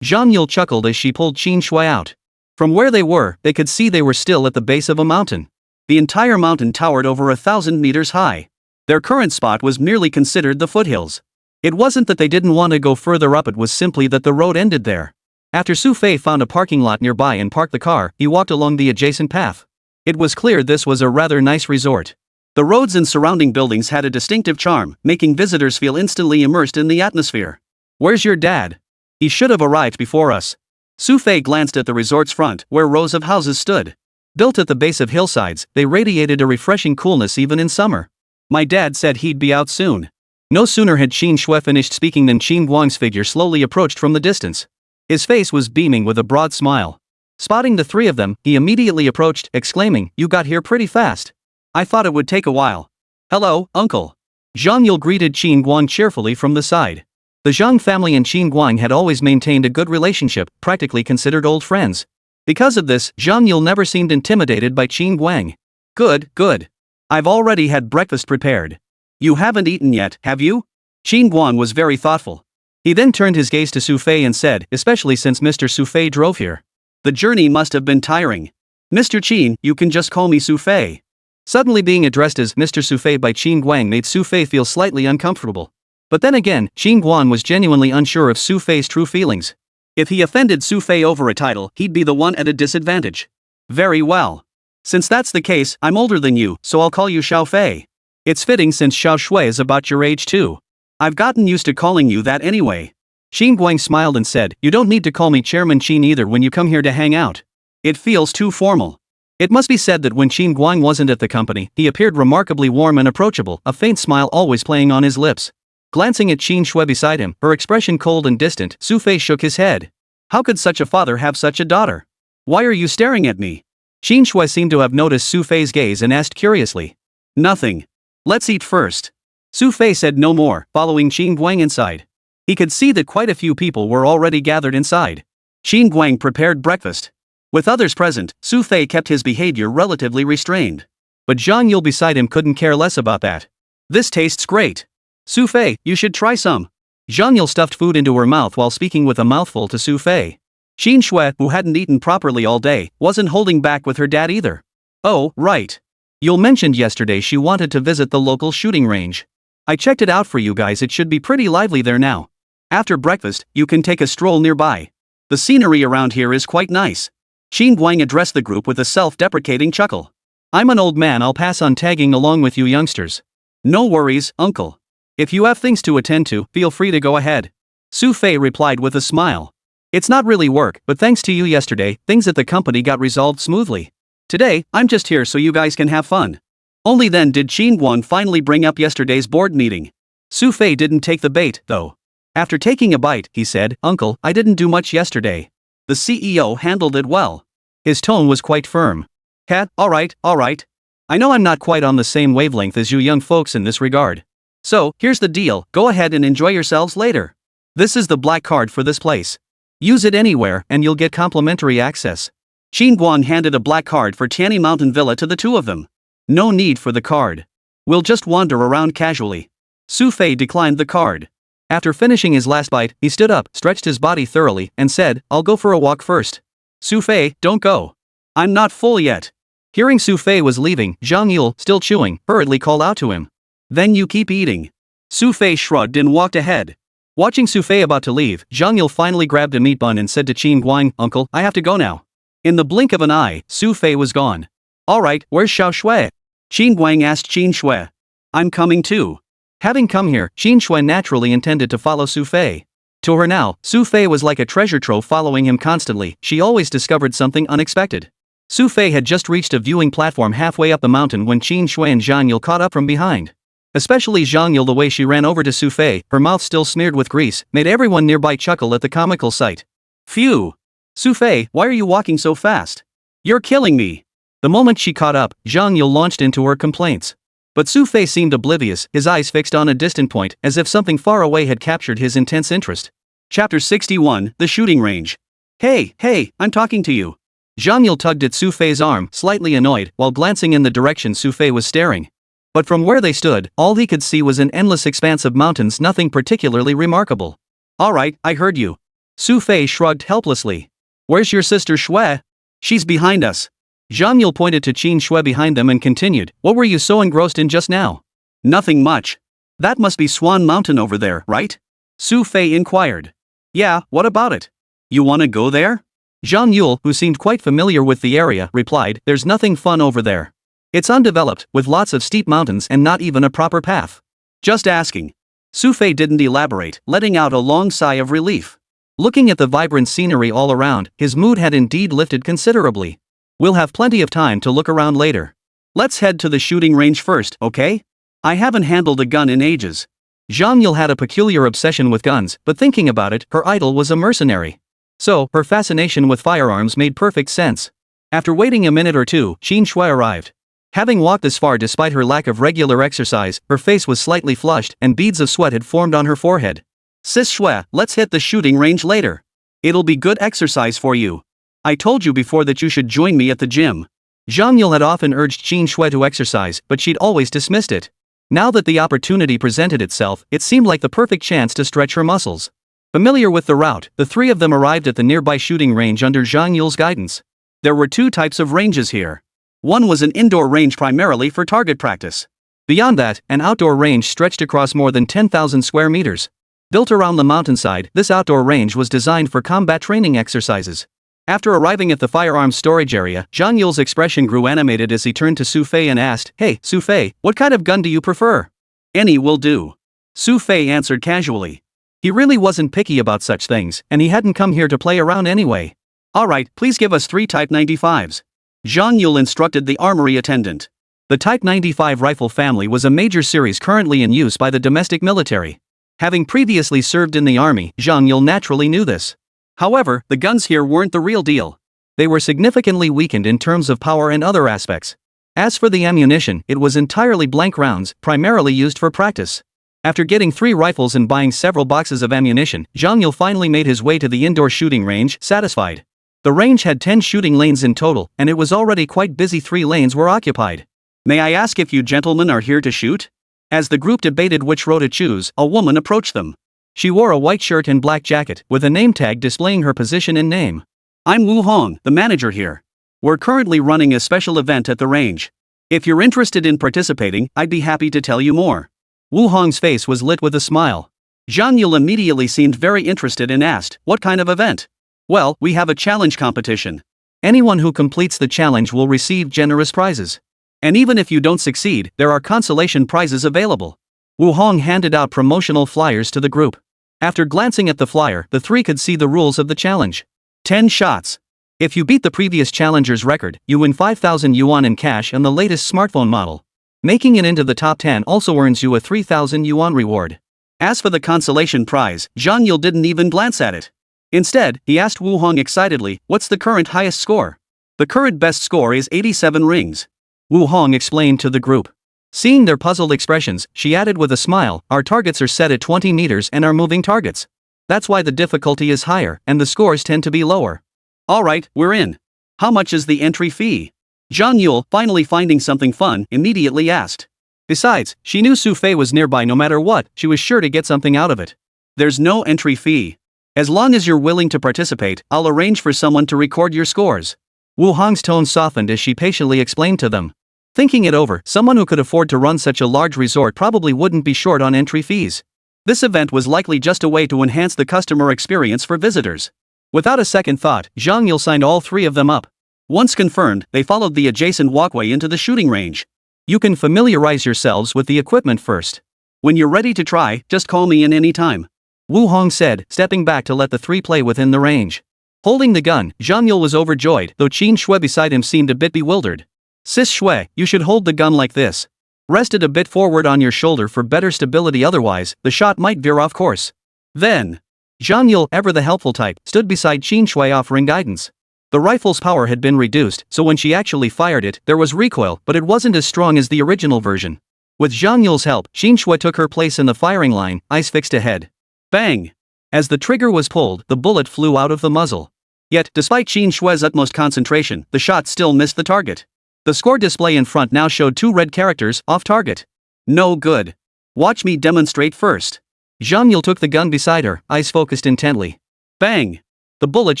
Zhang Yule chuckled as she pulled Qin Shui out. From where they were, they could see they were still at the base of a mountain. The entire mountain towered over 1,000 meters high. Their current spot was merely considered the foothills. It wasn't that they didn't want to go further up, it was simply that the road ended there. After Xu Fei found a parking lot nearby and parked the car, he walked along the adjacent path. It was clear this was a rather nice resort. The roads and surrounding buildings had a distinctive charm, making visitors feel instantly immersed in the atmosphere. "Where's your dad? He should have arrived before us." Xu Fei glanced at the resort's front, where rows of houses stood. Built at the base of hillsides, they radiated a refreshing coolness even in summer. "My dad said he'd be out soon." No sooner had Qin Shui finished speaking than Qin Guang's figure slowly approached from the distance. His face was beaming with a broad smile. Spotting the three of them, he immediately approached, exclaiming, "You got here pretty fast. I thought it would take a while." "Hello, uncle." Zhang Yule greeted Qin Guang cheerfully from the side. The Zhang family and Qin Guang had always maintained a good relationship, practically considered old friends. Because of this, Zhang Yule never seemed intimidated by Qin Guang. Good. I've already had breakfast prepared." "You haven't eaten yet, have you?" Qin Guang was very thoughtful. He then turned his gaze to Xu Fei and said, "Especially since Mr. Xu Fei drove here. The journey must have been tiring." "Mr. Qin, you can just call me Xu Fei." Suddenly being addressed as Mr. Xu Fei by Qin Guang made Xu Fei feel slightly uncomfortable. But then again, Qin Guang was genuinely unsure of Xu Fei's true feelings. If he offended Xu Fei over a title, he'd be the one at a disadvantage. "Very well. Since that's the case, I'm older than you, so I'll call you Xiao Fei. It's fitting since Xiao Shui is about your age too. I've gotten used to calling you that anyway." Qin Guang smiled and said, "You don't need to call me Chairman Qin either when you come here to hang out. It feels too formal." It must be said that when Qin Guang wasn't at the company, he appeared remarkably warm and approachable, a faint smile always playing on his lips. Glancing at Qin Shui beside him, her expression cold and distant, Xu Fei shook his head. How could such a father have such a daughter? "Why are you staring at me?" Qin Shui seemed to have noticed Xu Fei's gaze and asked curiously. "Nothing. Let's eat first." Xu Fei said no more, following Qin Guang inside. He could see that quite a few people were already gathered inside. Qin Guang prepared breakfast. With others present, Xu Fei kept his behavior relatively restrained. But Zhang Yule beside him couldn't care less about that. "This tastes great. Xu Fei, you should try some." Zhang Yule stuffed food into her mouth while speaking with a mouthful to Xu Fei. Qin Shui, who hadn't eaten properly all day, wasn't holding back with her dad either. "Oh, right. Yule mentioned yesterday she wanted to visit the local shooting range. I checked it out for you guys, it should be pretty lively there now. After breakfast, you can take a stroll nearby. The scenery around here is quite nice." Qin Guang addressed the group with a self-deprecating chuckle. "I'm an old man, I'll pass on tagging along with you youngsters." "No worries, uncle. If you have things to attend to, feel free to go ahead." Xu Fei replied with a smile. "It's not really work, but thanks to you yesterday, things at the company got resolved smoothly. Today, I'm just here so you guys can have fun." Only then did Qin Guang finally bring up yesterday's board meeting. Xu Fei didn't take the bait, though. After taking a bite, he said, "Uncle, I didn't do much yesterday. The CEO handled it well." His tone was quite firm. "Cat, all right. I know I'm not quite on the same wavelength as you young folks in this regard. So, here's the deal, go ahead and enjoy yourselves later. This is the black card for this place. Use it anywhere and you'll get complimentary access. Qin Guang handed a black card for Tianyi Mountain Villa to the two of them. No need for the card. We'll just wander around casually. Xu Fei declined the card. After finishing his last bite, he stood up, stretched his body thoroughly, and said, I'll go for a walk first. Xu Fei, don't go. I'm not full yet. Hearing Xu Fei was leaving, Zhang Yule, still chewing, hurriedly called out to him. Then you keep eating. Xu Fei shrugged and walked ahead. Watching Xu Fei about to leave, Zhang Yule finally grabbed a meat bun and said to Qin Guang, Uncle, I have to go now. In the blink of an eye, Xu Fei was gone. Alright, where's Xiao Shui? Qin Guang asked Qin Shui. I'm coming too. Having come here, Qin Shui naturally intended to follow Xu Fei. To her now, Xu Fei was like a treasure trove following him constantly, she always discovered something unexpected. Xu Fei had just reached a viewing platform halfway up the mountain when Qin Shui and Zhang Yule caught up from behind. Especially Zhang Yule, the way she ran over to Xu Fei, her mouth still smeared with grease, made everyone nearby chuckle at the comical sight. Phew! Xu Fei, why are you walking so fast? You're killing me! The moment she caught up, Zhang Yule launched into her complaints. But Xu Fei seemed oblivious, his eyes fixed on a distant point, as if something far away had captured his intense interest. Chapter 61, The Shooting Range. Hey, I'm talking to you. Zhang Yule tugged at Xu Fei's arm, slightly annoyed, while glancing in the direction Xu Fei was staring. But from where they stood, all he could see was an endless expanse of mountains, nothing particularly remarkable. Alright, I heard you. Xu Fei shrugged helplessly. Where's your sister Shui? She's behind us. Zhang Yule pointed to Qin Shui behind them and continued, what were you so engrossed in just now? Nothing much. That must be Swan Mountain over there, right? Xu Fei inquired. Yeah, what about it? You wanna go there? Zhang Yule, who seemed quite familiar with the area, replied, there's nothing fun over there. It's undeveloped, with lots of steep mountains and not even a proper path. Just asking. Xu Fei didn't elaborate, letting out a long sigh of relief. Looking at the vibrant scenery all around, his mood had indeed lifted considerably. We'll have plenty of time to look around later. Let's head to the shooting range first, okay? I haven't handled a gun in ages. Zhang Yule had a peculiar obsession with guns, but thinking about it, her idol was a mercenary. So, her fascination with firearms made perfect sense. After waiting a minute or two, Qin Shui arrived. Having walked this far despite her lack of regular exercise, her face was slightly flushed and beads of sweat had formed on her forehead. Sis Shui, let's hit the shooting range later. It'll be good exercise for you. I told you before that you should join me at the gym. Zhang Yule had often urged Qin Shui to exercise, but she'd always dismissed it. Now that the opportunity presented itself, it seemed like the perfect chance to stretch her muscles. Familiar with the route, the three of them arrived at the nearby shooting range under Zhang Yule's guidance. There were two types of ranges here. One was an indoor range primarily for target practice. Beyond that, an outdoor range stretched across more than 10,000 square meters. Built around the mountainside, this outdoor range was designed for combat training exercises. After arriving at the firearms storage area, Zhang Yule's expression grew animated as he turned to Xu Fei and asked, Hey, Xu Fei, what kind of gun do you prefer? Any will do. Xu Fei answered casually. He really wasn't picky about such things, and he hadn't come here to play around anyway. Alright, please give us 3 Type 95s. Zhang Yule instructed the armory attendant. The Type 95 rifle family was a major series currently in use by the domestic military. Having previously served in the army, Zhang Yule naturally knew this. However, the guns here weren't the real deal. They were significantly weakened in terms of power and other aspects. As for the ammunition, it was entirely blank rounds, primarily used for practice. After getting 3 rifles and buying several boxes of ammunition, Zhang Yule finally made his way to the indoor shooting range, satisfied. The range had 10 shooting lanes in total, and it was already quite busy. 3 lanes were occupied. May I ask if you gentlemen are here to shoot? As the group debated which row to choose, a woman approached them. She wore a white shirt and black jacket, with a name tag displaying her position and name. I'm Wu Hong, the manager here. We're currently running a special event at the range. If you're interested in participating, I'd be happy to tell you more. Wu Hong's face was lit with a smile. Zhang Yule immediately seemed very interested and asked, what kind of event? Well, we have a challenge competition. Anyone who completes the challenge will receive generous prizes. And even if you don't succeed, there are consolation prizes available. Wu Hong handed out promotional flyers to the group. After glancing at the flyer, the 3 could see the rules of the challenge. 10 shots. If you beat the previous challenger's record, you win 5,000 yuan in cash and the latest smartphone model. Making it into the top 10 also earns you a 3,000 yuan reward. As for the consolation prize, Zhang Yule didn't even glance at it. Instead, he asked Wu Hong excitedly, what's the current highest score? The current best score is 87 rings. Wu Hong explained to the group. Seeing their puzzled expressions, she added with a smile, our targets are set at 20 meters and are moving targets. That's why the difficulty is higher, and the scores tend to be lower. Alright, we're in. How much is the entry fee? Zhang Yule, finally finding something fun, immediately asked. Besides, she knew Xu Fei was nearby. No matter what, she was sure to get something out of it. There's no entry fee. As long as you're willing to participate, I'll arrange for someone to record your scores. Wu Hong's tone softened as she patiently explained to them. Thinking it over, someone who could afford to run such a large resort probably wouldn't be short on entry fees. This event was likely just a way to enhance the customer experience for visitors. Without a second thought, Zhang Yule signed all three of them up. Once confirmed, they followed the adjacent walkway into the shooting range. You can familiarize yourselves with the equipment first. When you're ready to try, just call me in any time. Wu Hong said, stepping back to let the three play within the range. Holding the gun, Zhang Yule was overjoyed, though Qin Shui beside him seemed a bit bewildered. Sis Shui, you should hold the gun like this. Rest it a bit forward on your shoulder for better stability, otherwise, the shot might veer off course. Then, Zhang Yule, ever the helpful type, stood beside Qin Shui offering guidance. The rifle's power had been reduced, so when she actually fired it, there was recoil, but it wasn't as strong as the original version. With Zhang Yule's help, Qin Shui took her place in the firing line, eyes fixed ahead. Bang! As the trigger was pulled, the bullet flew out of the muzzle. Yet, despite Qin Shui's utmost concentration, the shot still missed the target. The score display in front now showed 2 red characters, off target. No good. Watch me demonstrate first. Zhang Yule took the gun beside her, eyes focused intently. Bang! The bullet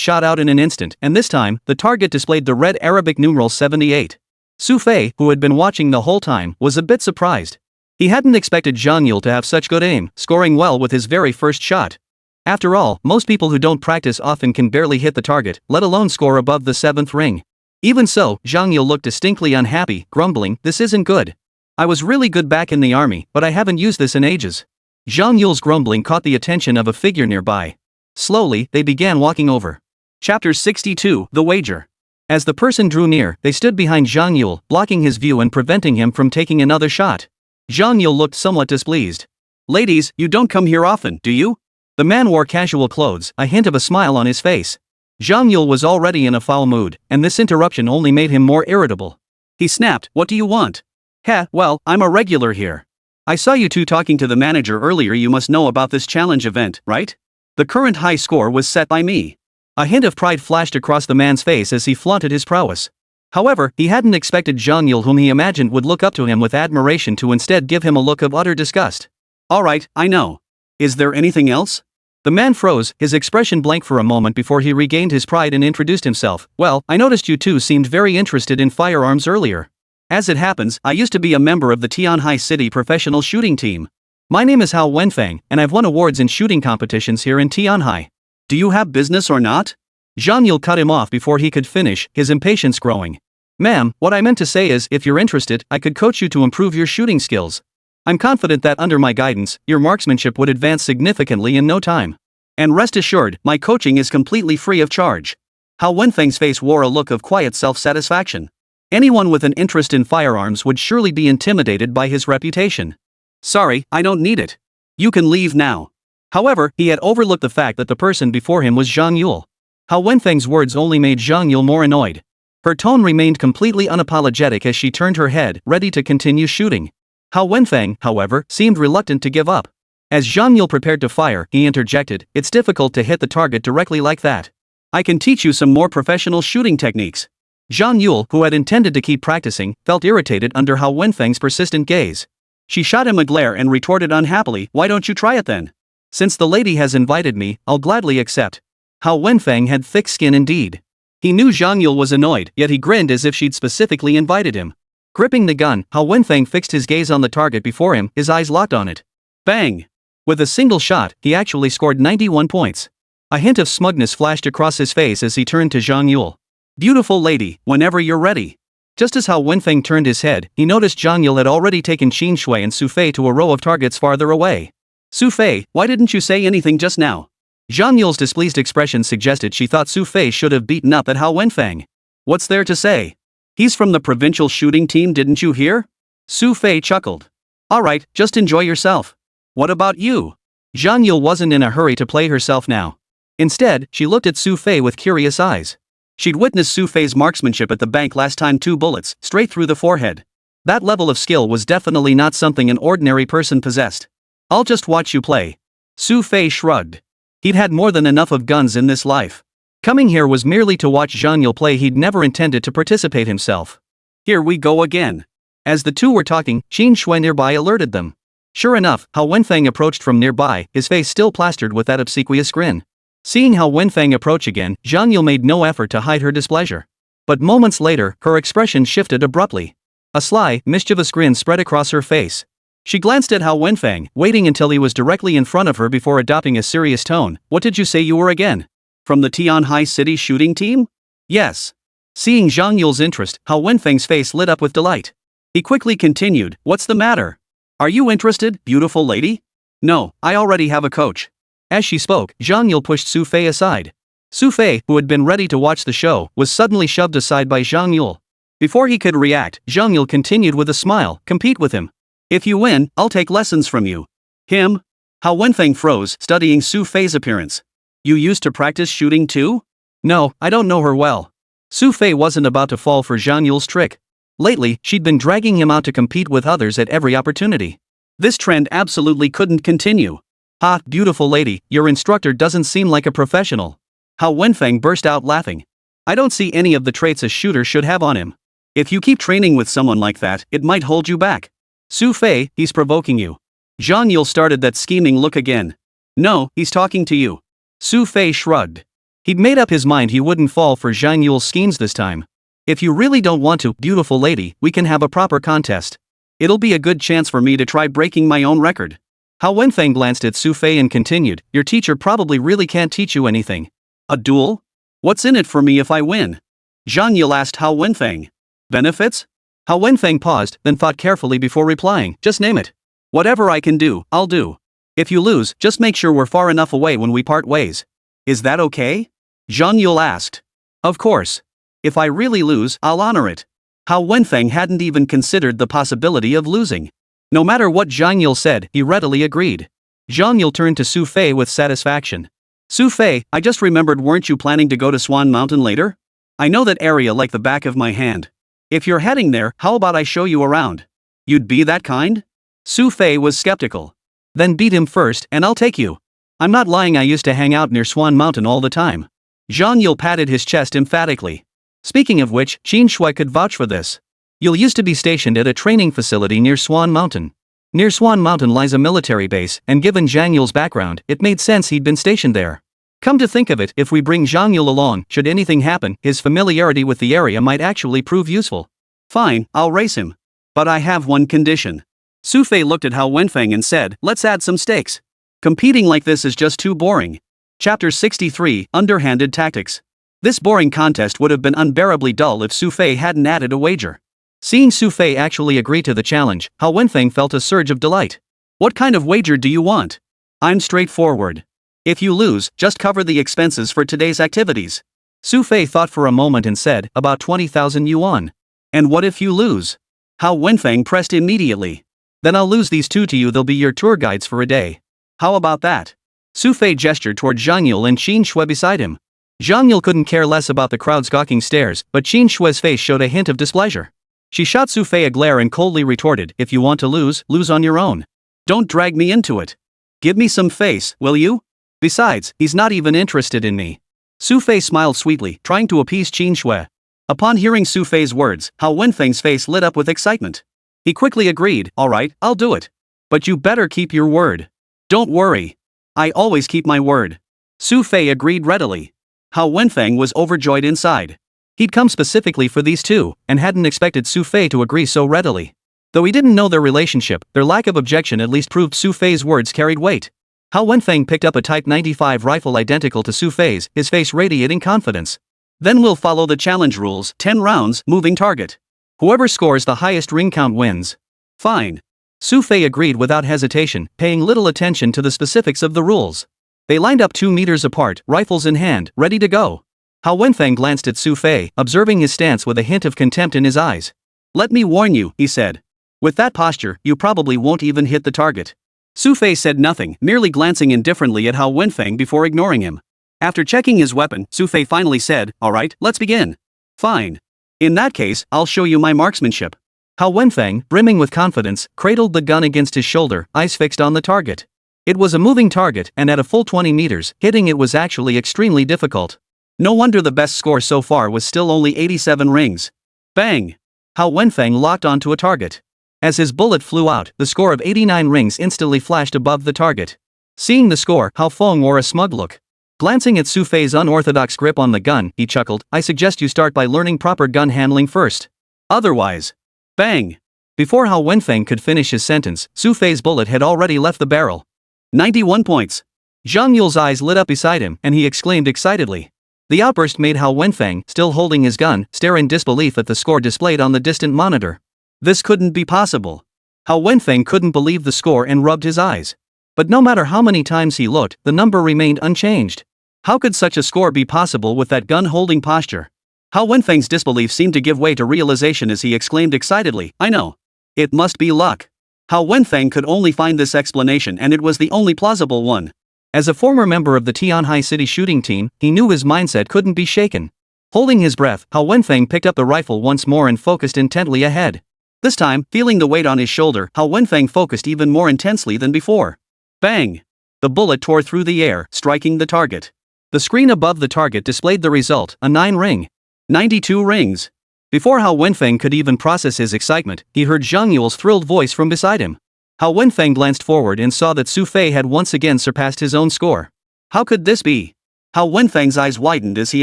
shot out in an instant, and this time, the target displayed the red Arabic numeral 78. Xu Fei, who had been watching the whole time, was a bit surprised. He hadn't expected Zhang Yule to have such good aim, scoring well with his very first shot. After all, most people who don't practice often can barely hit the target, let alone score above the 7th ring. Even so, Zhang Yule looked distinctly unhappy, grumbling, this isn't good. I was really good back in the army, but I haven't used this in ages. Zhang Yule's grumbling caught the attention of a figure nearby. Slowly, they began walking over. Chapter 62, The Wager. As the person drew near, they stood behind Zhang Yule, blocking his view and preventing him from taking another shot. Zhang Yule looked somewhat displeased. Ladies, you don't come here often, do you? The man wore casual clothes, a hint of a smile on his face. Zhang Yule was already in a foul mood, and this interruption only made him more irritable. He snapped, what do you want? Heh, well, I'm a regular here. I saw you two talking to the manager earlier. You must know about this challenge event, right? The current high score was set by me. A hint of pride flashed across the man's face as he flaunted his prowess. However, he hadn't expected Zhang Yule, whom he imagined would look up to him with admiration, to instead give him a look of utter disgust. Alright, I know. Is there anything else? The man froze, his expression blank for a moment before he regained his pride and introduced himself. Well, I noticed you two seemed very interested in firearms earlier. As it happens, I used to be a member of the Tianhai City professional shooting team. My name is Hao Wenfeng, and I've won awards in shooting competitions here in Tianhai. Do you have business or not? Zhang Yule cut him off before he could finish, his impatience growing. Ma'am, what I meant to say is, if you're interested, I could coach you to improve your shooting skills. I'm confident that under my guidance, your marksmanship would advance significantly in no time. And rest assured, my coaching is completely free of charge. Hao Wenfeng's face wore a look of quiet self-satisfaction. Anyone with an interest in firearms would surely be intimidated by his reputation. Sorry, I don't need it. You can leave now. However, he had overlooked the fact that the person before him was Zhang Yule. Hao Wenfeng's words only made Zhang Yule more annoyed. Her tone remained completely unapologetic as she turned her head, ready to continue shooting. Hao Wenfeng, however, seemed reluctant to give up. As Zhang Yule prepared to fire, he interjected, it's difficult to hit the target directly like that. I can teach you some more professional shooting techniques. Zhang Yule, who had intended to keep practicing, felt irritated under Hao Wenfeng's persistent gaze. She shot him a glare and retorted unhappily, why don't you try it then? Since the lady has invited me, I'll gladly accept. Hao Wenfeng had thick skin indeed. He knew Zhang Yule was annoyed, yet he grinned as if she'd specifically invited him. Gripping the gun, Hao Wenfeng fixed his gaze on the target before him, his eyes locked on it. Bang! With a single shot, he actually scored 91 points. A hint of smugness flashed across his face as he turned to Zhang Yule. Beautiful lady, whenever you're ready. Just as Hao Wenfeng turned his head, he noticed Zhang Yule had already taken Qin Shui and Xu Fei to a row of targets farther away. Xu Fei, why didn't you say anything just now? Zhang Yule's displeased expression suggested she thought Xu Fei should have beaten up at Hao Wenfeng. What's there to say? He's from the provincial shooting team, didn't you hear? Xu Fei chuckled. Alright, just enjoy yourself. What about you? Zhang Yule wasn't in a hurry to play herself now. Instead, she looked at Xu Fei with curious eyes. She'd witnessed Xu Fei's marksmanship at the bank last time, 2 bullets, straight through the forehead. That level of skill was definitely not something an ordinary person possessed. I'll just watch you play. Xu Fei shrugged. He'd had more than enough of guns in this life. Coming here was merely to watch Zhang Yule play. He'd never intended to participate himself. Here we go again. As the two were talking, Qin Shui nearby alerted them. Sure enough, Hao Wenfeng approached from nearby, his face still plastered with that obsequious grin. Seeing Hao Wenfeng approach again, Zhang Yule made no effort to hide her displeasure. But moments later, her expression shifted abruptly. A sly, mischievous grin spread across her face. She glanced at Hao Wenfeng, waiting until he was directly in front of her before adopting a serious tone. What did you say you were again? From the Tianhai City shooting team? Yes. Seeing Zhang Yule's interest, Hao Wenfeng's face lit up with delight. He quickly continued, what's the matter? Are you interested, beautiful lady? No, I already have a coach. As she spoke, Zhang Yule pushed Xu Fei aside. Xu Fei, who had been ready to watch the show, was suddenly shoved aside by Zhang Yule. Before he could react, Zhang Yule continued with a smile, compete with him. If you win, I'll take lessons from you. Him? Hao Wenfeng froze, studying Xu Fei's appearance. You used to practice shooting too? No, I don't know her well. Xu Fei wasn't about to fall for Zhang Yule's trick. Lately, she'd been dragging him out to compete with others at every opportunity. This trend absolutely couldn't continue. Ha, beautiful lady, your instructor doesn't seem like a professional. Hao Wenfeng burst out laughing. I don't see any of the traits a shooter should have on him. If you keep training with someone like that, it might hold you back. Xu Fei, he's provoking you. Zhang Yule started that scheming look again. No, he's talking to you. Xu Fei shrugged. He'd made up his mind he wouldn't fall for Zhang Yule's schemes this time. If you really don't want to, beautiful lady, we can have a proper contest. It'll be a good chance for me to try breaking my own record. Hao Wenfeng glanced at Xu Fei and continued, your teacher probably really can't teach you anything. A duel? What's in it for me if I win? Zhang Yule asked Hao Wenfeng. Benefits? Hao Wenfeng paused, then thought carefully before replying, just name it. Whatever I can do, I'll do. If you lose, just make sure we're far enough away when we part ways. Is that okay? Zhang Yule asked. Of course. If I really lose, I'll honor it. Hao Wenfeng hadn't even considered the possibility of losing. No matter what Zhang Yule said, he readily agreed. Zhang Yule turned to Xu Fei with satisfaction. Xu Fei, I just remembered, weren't you planning to go to Swan Mountain later? I know that area like the back of my hand. If you're heading there, how about I show you around? You'd be that kind? Xu Fei was skeptical. Then beat him first, and I'll take you. I'm not lying, I used to hang out near Swan Mountain all the time. Zhang Yule patted his chest emphatically. Speaking of which, Qin Shui could vouch for this. Yule used to be stationed at a training facility near Swan Mountain. Near Swan Mountain lies a military base, and given Zhang Yule's background, it made sense he'd been stationed there. Come to think of it, if we bring Zhang Yule along, should anything happen, his familiarity with the area might actually prove useful. Fine, I'll race him. But I have one condition. Xu Fei looked at Hao Wenfeng and said, let's add some stakes. Competing like this is just too boring. Chapter 63, Underhanded Tactics. This boring contest would have been unbearably dull if Xu Fei hadn't added a wager. Seeing Xu Fei actually agree to the challenge, Hao Wenfeng felt a surge of delight. What kind of wager do you want? I'm straightforward. If you lose, just cover the expenses for today's activities. Xu Fei thought for a moment and said, about 20,000 yuan. And what if you lose? Hao Wenfeng pressed immediately. Then I'll lose these two to you, they'll be your tour guides for a day. How about that? Xu Fei gestured toward Zhang Yule and Qin Shui beside him. Zhang Yule couldn't care less about the crowd's gawking stares, but Qin Shui's face showed a hint of displeasure. She shot Xu Fei a glare and coldly retorted, if you want to lose, lose on your own. Don't drag me into it. Give me some face, will you? Besides, he's not even interested in me. Xu Fei smiled sweetly, trying to appease Qin Shui. Upon hearing Xu Fei's words, Hao Wenfeng's face lit up with excitement. He quickly agreed, all right, I'll do it. But you better keep your word. Don't worry. I always keep my word. Xu Fei agreed readily. Hao Wenfeng was overjoyed inside. He'd come specifically for these two, and hadn't expected Xu Fei to agree so readily. Though he didn't know their relationship, their lack of objection at least proved Xu Fei's words carried weight. Hao Wenfeng picked up a Type 95 rifle identical to Xu Fei's, his face radiating confidence. Then we'll follow the challenge rules, 10 rounds, moving target. Whoever scores the highest ring count wins. Fine. Xu Fei agreed without hesitation, paying little attention to the specifics of the rules. They lined up 2 meters apart, rifles in hand, ready to go. Hao Wenfeng glanced at Xu Fei, observing his stance with a hint of contempt in his eyes. Let me warn you, he said. With that posture, you probably won't even hit the target. Xu Fei said nothing, merely glancing indifferently at Hao Wenfeng before ignoring him. After checking his weapon, Xu Fei finally said, all right, let's begin. Fine. In that case, I'll show you my marksmanship. Hao Wenfeng, brimming with confidence, cradled the gun against his shoulder, eyes fixed on the target. It was a moving target, and at a full 20 meters, hitting it was actually extremely difficult. No wonder the best score so far was still only 87 rings. Bang! Hao Wenfeng locked onto a target. As his bullet flew out, the score of 89 rings instantly flashed above the target. Seeing the score, Hao Feng wore a smug look. Glancing at Xu Fei's unorthodox grip on the gun, he chuckled, "I suggest you start by learning proper gun handling first. Otherwise..." Bang! Before Hao Wenfeng could finish his sentence, Xu Fei's bullet had already left the barrel. 91 points. Zhang Yule's eyes lit up beside him, and he exclaimed excitedly. The outburst made Hao Wenfeng, still holding his gun, stare in disbelief at the score displayed on the distant monitor. This couldn't be possible. Hao Wenfeng couldn't believe the score and rubbed his eyes. But no matter how many times he looked, the number remained unchanged. How could such a score be possible with that gun-holding posture? Hao Wenfeng's disbelief seemed to give way to realization as he exclaimed excitedly, "I know. It must be luck." Hao Wenfeng could only find this explanation, and it was the only plausible one. As a former member of the Tianhai City shooting team, he knew his mindset couldn't be shaken. Holding his breath, Hao Wenfeng picked up the rifle once more and focused intently ahead. This time, feeling the weight on his shoulder, Hao Wenfeng focused even more intensely than before. Bang! The bullet tore through the air, striking the target. The screen above the target displayed the result, a 9-ring. 92 rings. Before Hao Wenfeng could even process his excitement, he heard Zhang Yule's thrilled voice from beside him. Hao Wenfeng glanced forward and saw that Xu Fei had once again surpassed his own score. How could this be? Hao Wenfeng's eyes widened as he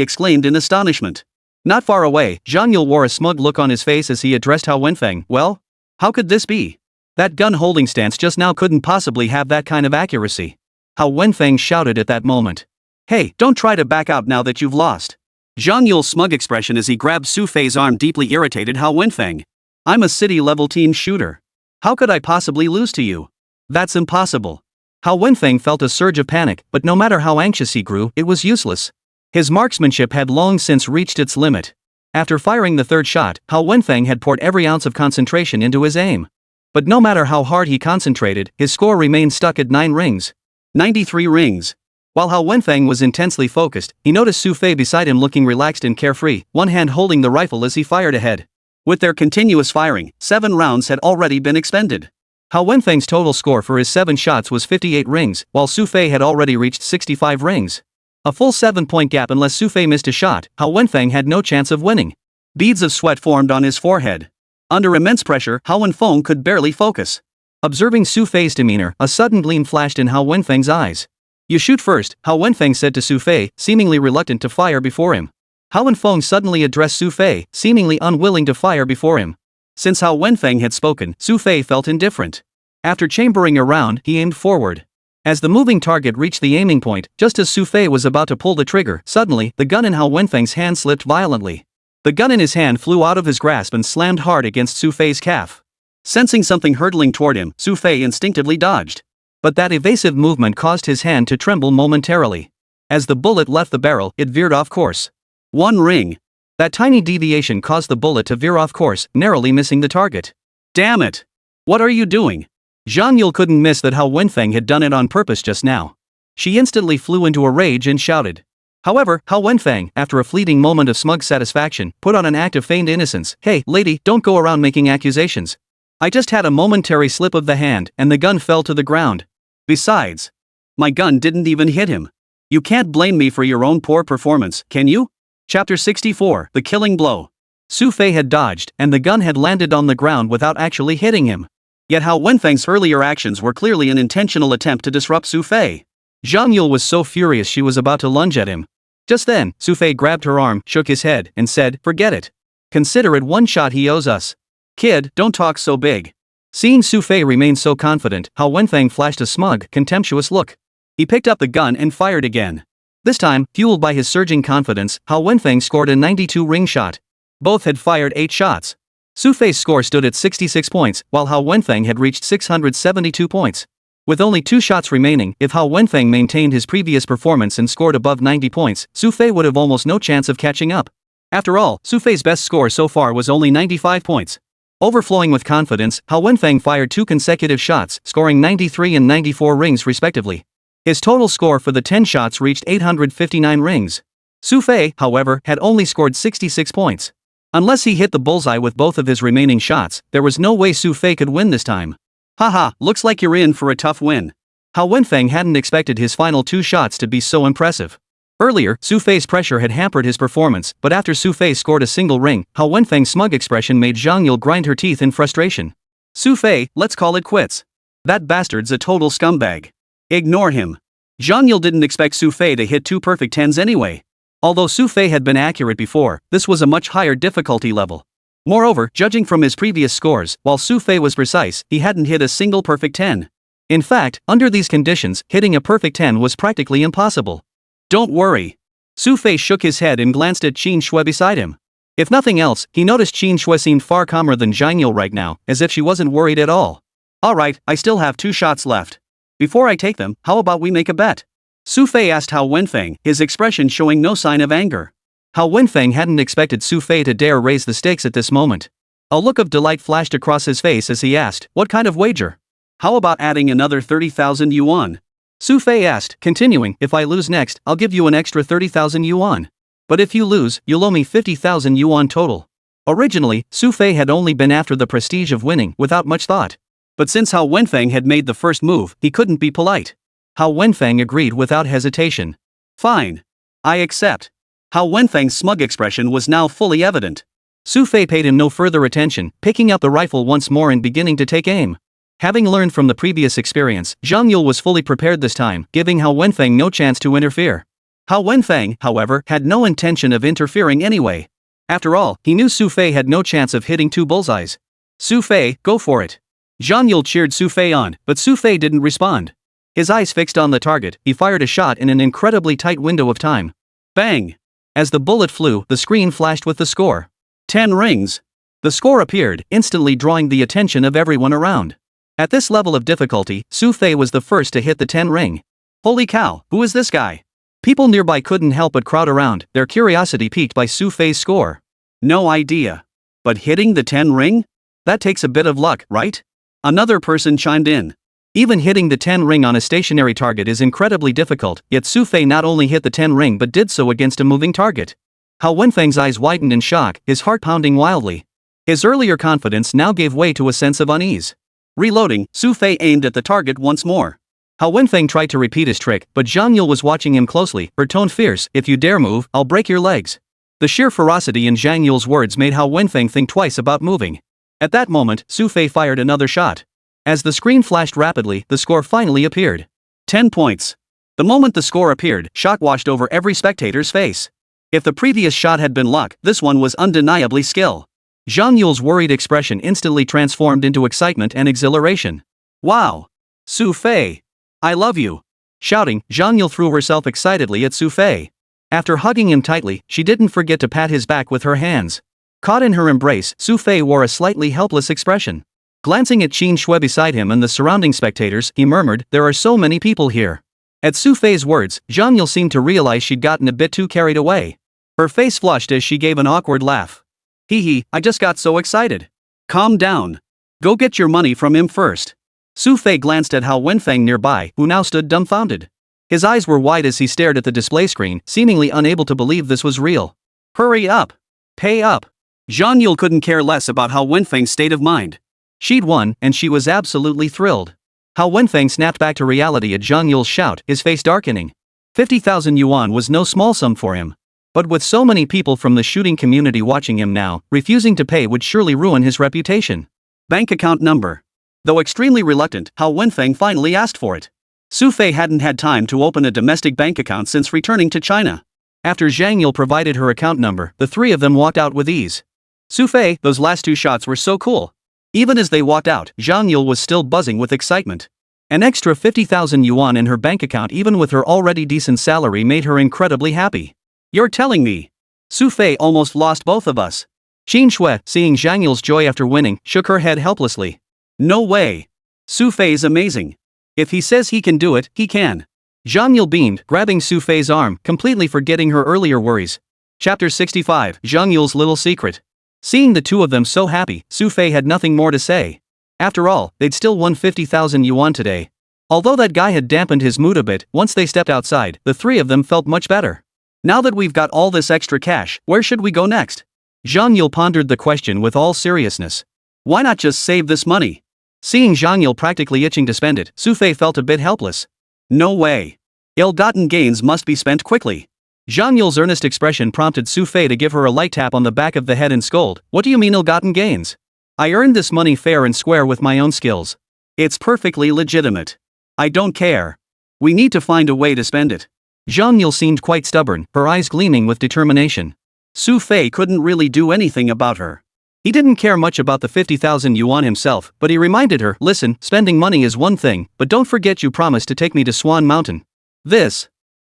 exclaimed in astonishment. Not far away, Zhang Yule wore a smug look on his face as he addressed Hao Wenfeng. "Well? How could this be? That gun-holding stance just now couldn't possibly have that kind of accuracy." Hao Wenfeng shouted at that moment. "Hey, don't try to back out now that you've lost." Zhang Yule's smug expression as he grabbed Xu Fei's arm deeply irritated Hao Wenfeng. "I'm a city-level team shooter. How could I possibly lose to you? That's impossible." Hao Wenfeng felt a surge of panic, but no matter how anxious he grew, it was useless. His marksmanship had long since reached its limit. After firing the third shot, Hao Wenfeng had poured every ounce of concentration into his aim. But no matter how hard he concentrated, his score remained stuck at 9 rings. 93 rings. While Hao Wenfeng was intensely focused, he noticed Xu Fei beside him looking relaxed and carefree, one hand holding the rifle as he fired ahead. With their continuous firing, 7 rounds had already been expended. Hao Wenfeng's total score for his 7 shots was 58 rings, while Xu Fei had already reached 65 rings. A full 7-point gap. Unless Xu Fei missed a shot, Hao Wenfeng had no chance of winning. Beads of sweat formed on his forehead. Under immense pressure, Hao Wenfeng could barely focus. Observing Xu Fei's demeanor, a sudden gleam flashed in Hao Wenfeng's eyes. "You shoot first," Hao Wenfeng said to Xu Fei, seemingly reluctant to fire before him. Hao Wenfeng suddenly addressed Xu Fei, seemingly unwilling to fire before him. Since Hao Wenfeng had spoken, Xu Fei felt indifferent. After chambering around, he aimed forward. As the moving target reached the aiming point, just as Xu Fei was about to pull the trigger, suddenly, the gun in Hao Wenfeng's hand slipped violently. The gun in his hand flew out of his grasp and slammed hard against Xu Fei's calf. Sensing something hurtling toward him, Xu Fei instinctively dodged. But that evasive movement caused his hand to tremble momentarily. As the bullet left the barrel, it veered off course. 1 ring. That tiny deviation caused the bullet to veer off course, narrowly missing the target. "Damn it! What are you doing?" Zhang Yule couldn't miss that Hao Wenfeng had done it on purpose just now. She instantly flew into a rage and shouted. However, Hao Wenfeng, after a fleeting moment of smug satisfaction, put on an act of feigned innocence. "Hey, lady, don't go around making accusations. I just had a momentary slip of the hand, and the gun fell to the ground. Besides, my gun didn't even hit him. You can't blame me for your own poor performance, can you?" Chapter 64, The Killing Blow. Xu Fei had dodged, and the gun had landed on the ground without actually hitting him. Yet Hao Wenfeng's earlier actions were clearly an intentional attempt to disrupt Xu Fei. Zhang Yule was so furious she was about to lunge at him. Just then, Xu Fei grabbed her arm, shook his head, and said, "Forget it. Consider it one shot he owes us. Kid, don't talk so big." Seeing Xu Fei remain so confident, Hao Wenfeng flashed a smug, contemptuous look. He picked up the gun and fired again. This time, fueled by his surging confidence, Hao Wenfeng scored a 92-ring shot. Both had fired 8 shots. Xu Fei's score stood at 66 points, while Hao Wenfeng had reached 672 points. With only 2 shots remaining, if Hao Wenfeng maintained his previous performance and scored above 90 points, Xu Fei would have almost no chance of catching up. After all, Xu Fei's best score so far was only 95 points. Overflowing with confidence, Hao Wenfeng fired 2 consecutive shots, scoring 93 and 94 rings respectively. His total score for the 10 shots reached 859 rings. Xu Fei, however, had only scored 66 points. Unless he hit the bullseye with both of his remaining shots, there was no way Xu Fei could win this time. Haha, looks like you're in for a tough win. Hao Wenfeng hadn't expected his final 2 shots to be so impressive. Earlier, Xu Fei's pressure had hampered his performance, but after Xu Fei scored a single ring, Hao Wenfeng's smug expression made Zhang Yule grind her teeth in frustration. Xu Fei, let's call it quits. That bastard's a total scumbag. Ignore him. Zhang Yule didn't expect Xu Fei to hit 2 perfect 10s anyway. Although Xu Fei had been accurate before, this was a much higher difficulty level. Moreover, judging from his previous scores, while Xu Fei was precise, he hadn't hit a single perfect 10. In fact, under these conditions, hitting a perfect 10 was practically impossible. Don't worry. Xu Fei shook his head and glanced at Qin Shui beside him. If nothing else, he noticed Qin Shui seemed far calmer than Zhang Yule right now, as if she wasn't worried at all. Alright, I still have 2 shots left. Before I take them, how about we make a bet? Xu Fei asked Hao Wenfeng, his expression showing no sign of anger. Hao Wenfeng hadn't expected Xu Fei to dare raise the stakes at this moment. A look of delight flashed across his face as he asked, what kind of wager? How about adding another 30,000 yuan? Xu Fei asked, continuing, if I lose next, I'll give you an extra 30,000 yuan. But if you lose, you'll owe me 50,000 yuan total. Originally, Xu Fei had only been after the prestige of winning without much thought. But since Hao Wenfeng had made the first move, he couldn't be polite. Hao Wenfeng agreed without hesitation. Fine. I accept. Hao Wenfeng's smug expression was now fully evident. Xu Fei paid him no further attention, picking up the rifle once more and beginning to take aim. Having learned from the previous experience, Zhang Yule was fully prepared this time, giving Hao Wenfeng no chance to interfere. Hao Wenfeng, however, had no intention of interfering anyway. After all, he knew Xu Fei had no chance of hitting 2 bullseyes. Xu Fei, go for it. Zhang Yule cheered Xu Fei on, but Xu Fei didn't respond. His eyes fixed on the target, he fired a shot in an incredibly tight window of time. Bang! As the bullet flew, the screen flashed with the score. 10 rings. The score appeared, instantly drawing the attention of everyone around. At this level of difficulty, Xu Fei was the first to hit the 10 ring. Holy cow, who is this guy? People nearby couldn't help but crowd around, their curiosity piqued by Xu Fei's score. No idea. But hitting the 10 ring? That takes a bit of luck, right? Another person chimed in. Even hitting the 10 ring on a stationary target is incredibly difficult, yet Xu Fei not only hit the 10 ring but did so against a moving target. Hao Wenfeng's eyes widened in shock, his heart pounding wildly. His earlier confidence now gave way to a sense of unease. Reloading, Xu Fei aimed at the target once more. Hao Wenfeng tried to repeat his trick, but Zhang Yule was watching him closely, her tone fierce, if you dare move, I'll break your legs. The sheer ferocity in Zhang Yule's words made Hao Wenfeng think twice about moving. At that moment, Xu Fei fired another shot. As the screen flashed rapidly, the score finally appeared. 10 points. The moment the score appeared, shock washed over every spectator's face. If the previous shot had been luck, this one was undeniably skill. Zhang Yule's worried expression instantly transformed into excitement and exhilaration. Wow! Xu Fei! I love you! Shouting, Zhang Yule threw herself excitedly at Xu Fei. After hugging him tightly, she didn't forget to pat his back with her hands. Caught in her embrace, Xu Fei wore a slightly helpless expression. Glancing at Qin Shui beside him and the surrounding spectators, he murmured, there are so many people here. At Xu Fei's words, Zhang Yule seemed to realize she'd gotten a bit too carried away. Her face flushed as she gave an awkward laugh. Hee hee, I just got so excited. Calm down. Go get your money from him first. Xu Fei glanced at Hao Wenfeng nearby, who now stood dumbfounded. His eyes were wide as he stared at the display screen, seemingly unable to believe this was real. Hurry up. Pay up. Zhang Yule couldn't care less about Hao Wenfeng's state of mind. She'd won, and she was absolutely thrilled. Hao Wenfeng snapped back to reality at Zhang Yule's shout, his face darkening. 50,000 yuan was no small sum for him. But with so many people from the shooting community watching him now, refusing to pay would surely ruin his reputation. Bank account number. Though extremely reluctant, Hao Wenfeng finally asked for it. Xu Fei hadn't had time to open a domestic bank account since returning to China. After Zhang Yule provided her account number, the 3 of them walked out with ease. Xu Fei, those last 2 shots were so cool. Even as they walked out, Zhang Yule was still buzzing with excitement. An extra 50,000 yuan in her bank account even with her already decent salary made her incredibly happy. You're telling me? Xu Fei almost lost both of us. Qin Shui, seeing Zhang Yule's joy after winning, shook her head helplessly. No way. Xu Fei's amazing. If he says he can do it, he can. Zhang Yule beamed, grabbing Xu Fei's arm, completely forgetting her earlier worries. Chapter 65, Zhang Yule's Little Secret. Seeing the 2 of them so happy, Xu Fei had nothing more to say. After all, they'd still won 50,000 yuan today. Although that guy had dampened his mood a bit, once they stepped outside, the 3 of them felt much better. Now that we've got all this extra cash, where should we go next? Zhang Yule pondered the question with all seriousness. Why not just save this money? Seeing Zhang Yule practically itching to spend it, Xu Fei felt a bit helpless. No way. Ill-gotten gains must be spent quickly. Zhang Yule's earnest expression prompted Xu Fei to give her a light tap on the back of the head and scold. What do you mean ill-gotten gains? I earned this money fair and square with my own skills. It's perfectly legitimate. I don't care. We need to find a way to spend it. Zhang Yule seemed quite stubborn, her eyes gleaming with determination. Xu Fei couldn't really do anything about her. He didn't care much about the 50,000 yuan himself, but he reminded her, listen, spending money is one thing, but don't forget you promised to take me to Swan Mountain.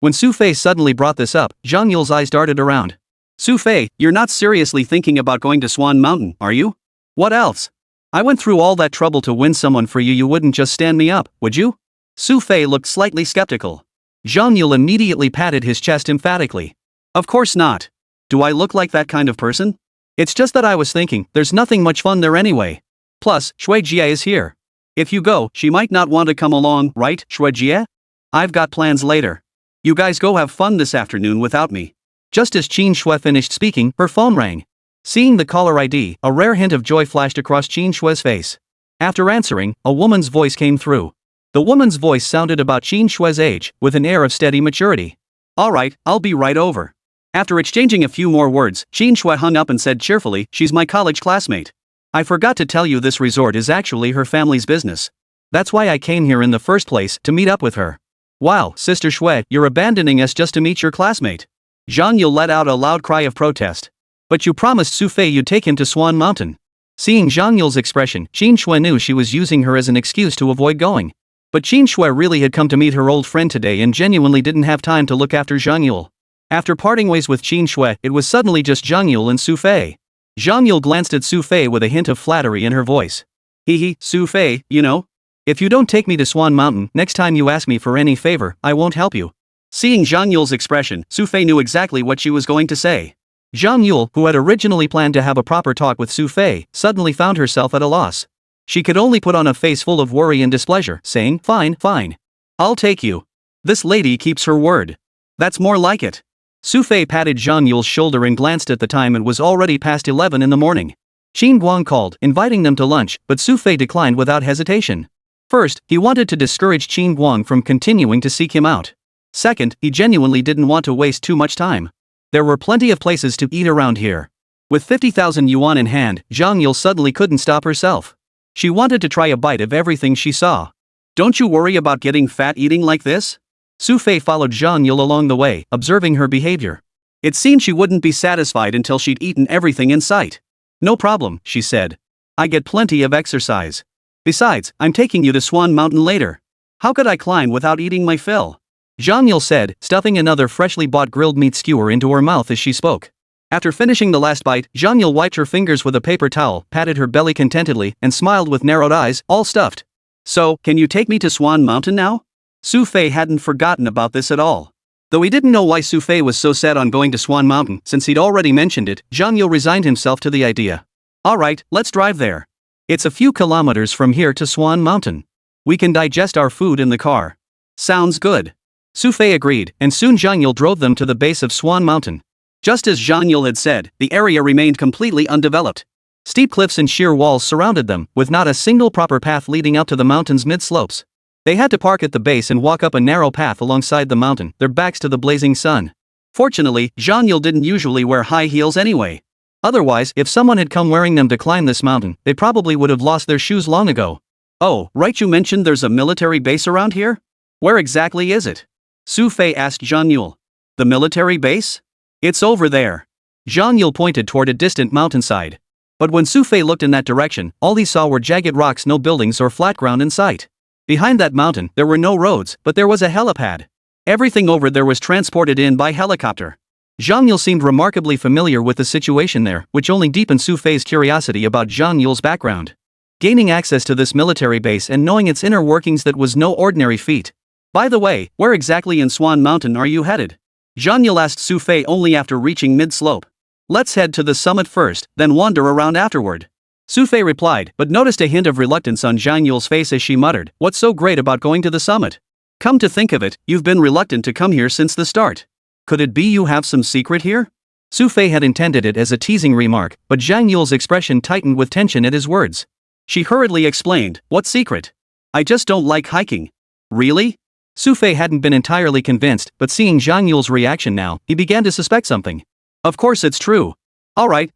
When Xu Fei suddenly brought this up, Zhang Yule's eyes darted around. Xu Fei, you're not seriously thinking about going to Swan Mountain, are you? What else? I went through all that trouble to win someone for you, you wouldn't just stand me up, would you? Xu Fei looked slightly skeptical. Zhang Yule immediately patted his chest emphatically. Of course not. Do I look like that kind of person? It's just that I was thinking, there's nothing much fun there anyway. Plus, Shui Jie is here. If you go, she might not want to come along, right, Shui Jie? I've got plans later. You guys go have fun this afternoon without me. Just as Qin Shui finished speaking, her phone rang. Seeing the caller ID, a rare hint of joy flashed across Qin Shui's face. After answering, a woman's voice came through. The woman's voice sounded about Qin Shui's age, with an air of steady maturity. Alright, I'll be right over. After exchanging a few more words, Qin Shui hung up and said cheerfully, she's my college classmate. I forgot to tell you this resort is actually her family's business. That's why I came here in the first place, to meet up with her. Wow, Sister Shui, you're abandoning us just to meet your classmate. Zhang Yule let out a loud cry of protest. But you promised Xu Fei you'd take him to Swan Mountain. Seeing Zhang Yule's expression, Qin Shui knew she was using her as an excuse to avoid going. But Qin Shui really had come to meet her old friend today and genuinely didn't have time to look after Zhang Yule. After parting ways with Qin Shui, it was suddenly just Zhang Yule and Xu Fei. Zhang Yule glanced at Xu Fei with a hint of flattery in her voice. Xu Fei, you know. If you don't take me to Swan Mountain, next time you ask me for any favor, I won't help you. Seeing Zhang Yule's expression, Xu Fei knew exactly what she was going to say. Zhang Yule, who had originally planned to have a proper talk with Xu Fei, suddenly found herself at a loss. She could only put on a face full of worry and displeasure, saying, fine. I'll take you. This lady keeps her word. That's more like it. Xu Fei patted Zhang Yule's shoulder and glanced at the time. It was already past 11 in the morning. Qin Guang called, inviting them to lunch, but Xu Fei declined without hesitation. First, he wanted to discourage Qin Guang from continuing to seek him out. Second, he genuinely didn't want to waste too much time. There were plenty of places to eat around here. With 50,000 yuan in hand, Zhang Yule suddenly couldn't stop herself. She wanted to try a bite of everything she saw. Don't you worry about getting fat eating like this? Xu Fei followed Zhang Yule along the way, observing her behavior. It seemed she wouldn't be satisfied until she'd eaten everything in sight. No problem, she said. I get plenty of exercise. Besides, I'm taking you to Swan Mountain later. How could I climb without eating my fill? Zhang Yule said, stuffing another freshly bought grilled meat skewer into her mouth as she spoke. After finishing the last bite, Zhang Yule wiped her fingers with a paper towel, patted her belly contentedly, and smiled with narrowed eyes, all stuffed. So, can you take me to Swan Mountain now? Xu Fei hadn't forgotten about this at all. Though he didn't know why Xu Fei was so set on going to Swan Mountain, since he'd already mentioned it, Zhang Yule resigned himself to the idea. Alright, let's drive there. It's a few kilometers from here to Swan Mountain. We can digest our food in the car. Sounds good. Xu Fei agreed, and soon Zhang Yule drove them to the base of Swan Mountain. Just as Zhang Yule had said, the area remained completely undeveloped. Steep cliffs and sheer walls surrounded them, with not a single proper path leading up to the mountain's mid-slopes. They had to park at the base and walk up a narrow path alongside the mountain, their backs to the blazing sun. Fortunately, Zhang Yule didn't usually wear high heels anyway. Otherwise, if someone had come wearing them to climb this mountain, they probably would have lost their shoes long ago. Oh, right, you mentioned there's a military base around here? Where exactly is it? Xu Fei asked Zhang Yule. The military base? It's over there. Zhang Yule pointed toward a distant mountainside. But when Xu Fei looked in that direction, all he saw were jagged rocks, no buildings or flat ground in sight. Behind that mountain, there were no roads, but there was a helipad. Everything over there was transported in by helicopter. Zhang Yule seemed remarkably familiar with the situation there, which only deepened Xu Fei's curiosity about Zhang Yule's background. Gaining access to this military base and knowing its inner workings, that was no ordinary feat. By the way, where exactly in Swan Mountain are you headed? Zhang Yule asked Xu Fei only after reaching mid-slope. Let's head to the summit first, then wander around afterward. Xu Fei replied, but noticed a hint of reluctance on Zhang Yule's face as she muttered, what's so great about going to the summit? Come to think of it, you've been reluctant to come here since the start. Could it be you have some secret here? Xu Fei had intended it as a teasing remark, but Zhang Yule's expression tightened with tension at his words. She hurriedly explained, "What secret? I just don't like hiking." "Really?" Xu Fei hadn't been entirely convinced, but seeing Zhang Yule's reaction now, he began to suspect something. "Of course it's true. Alright,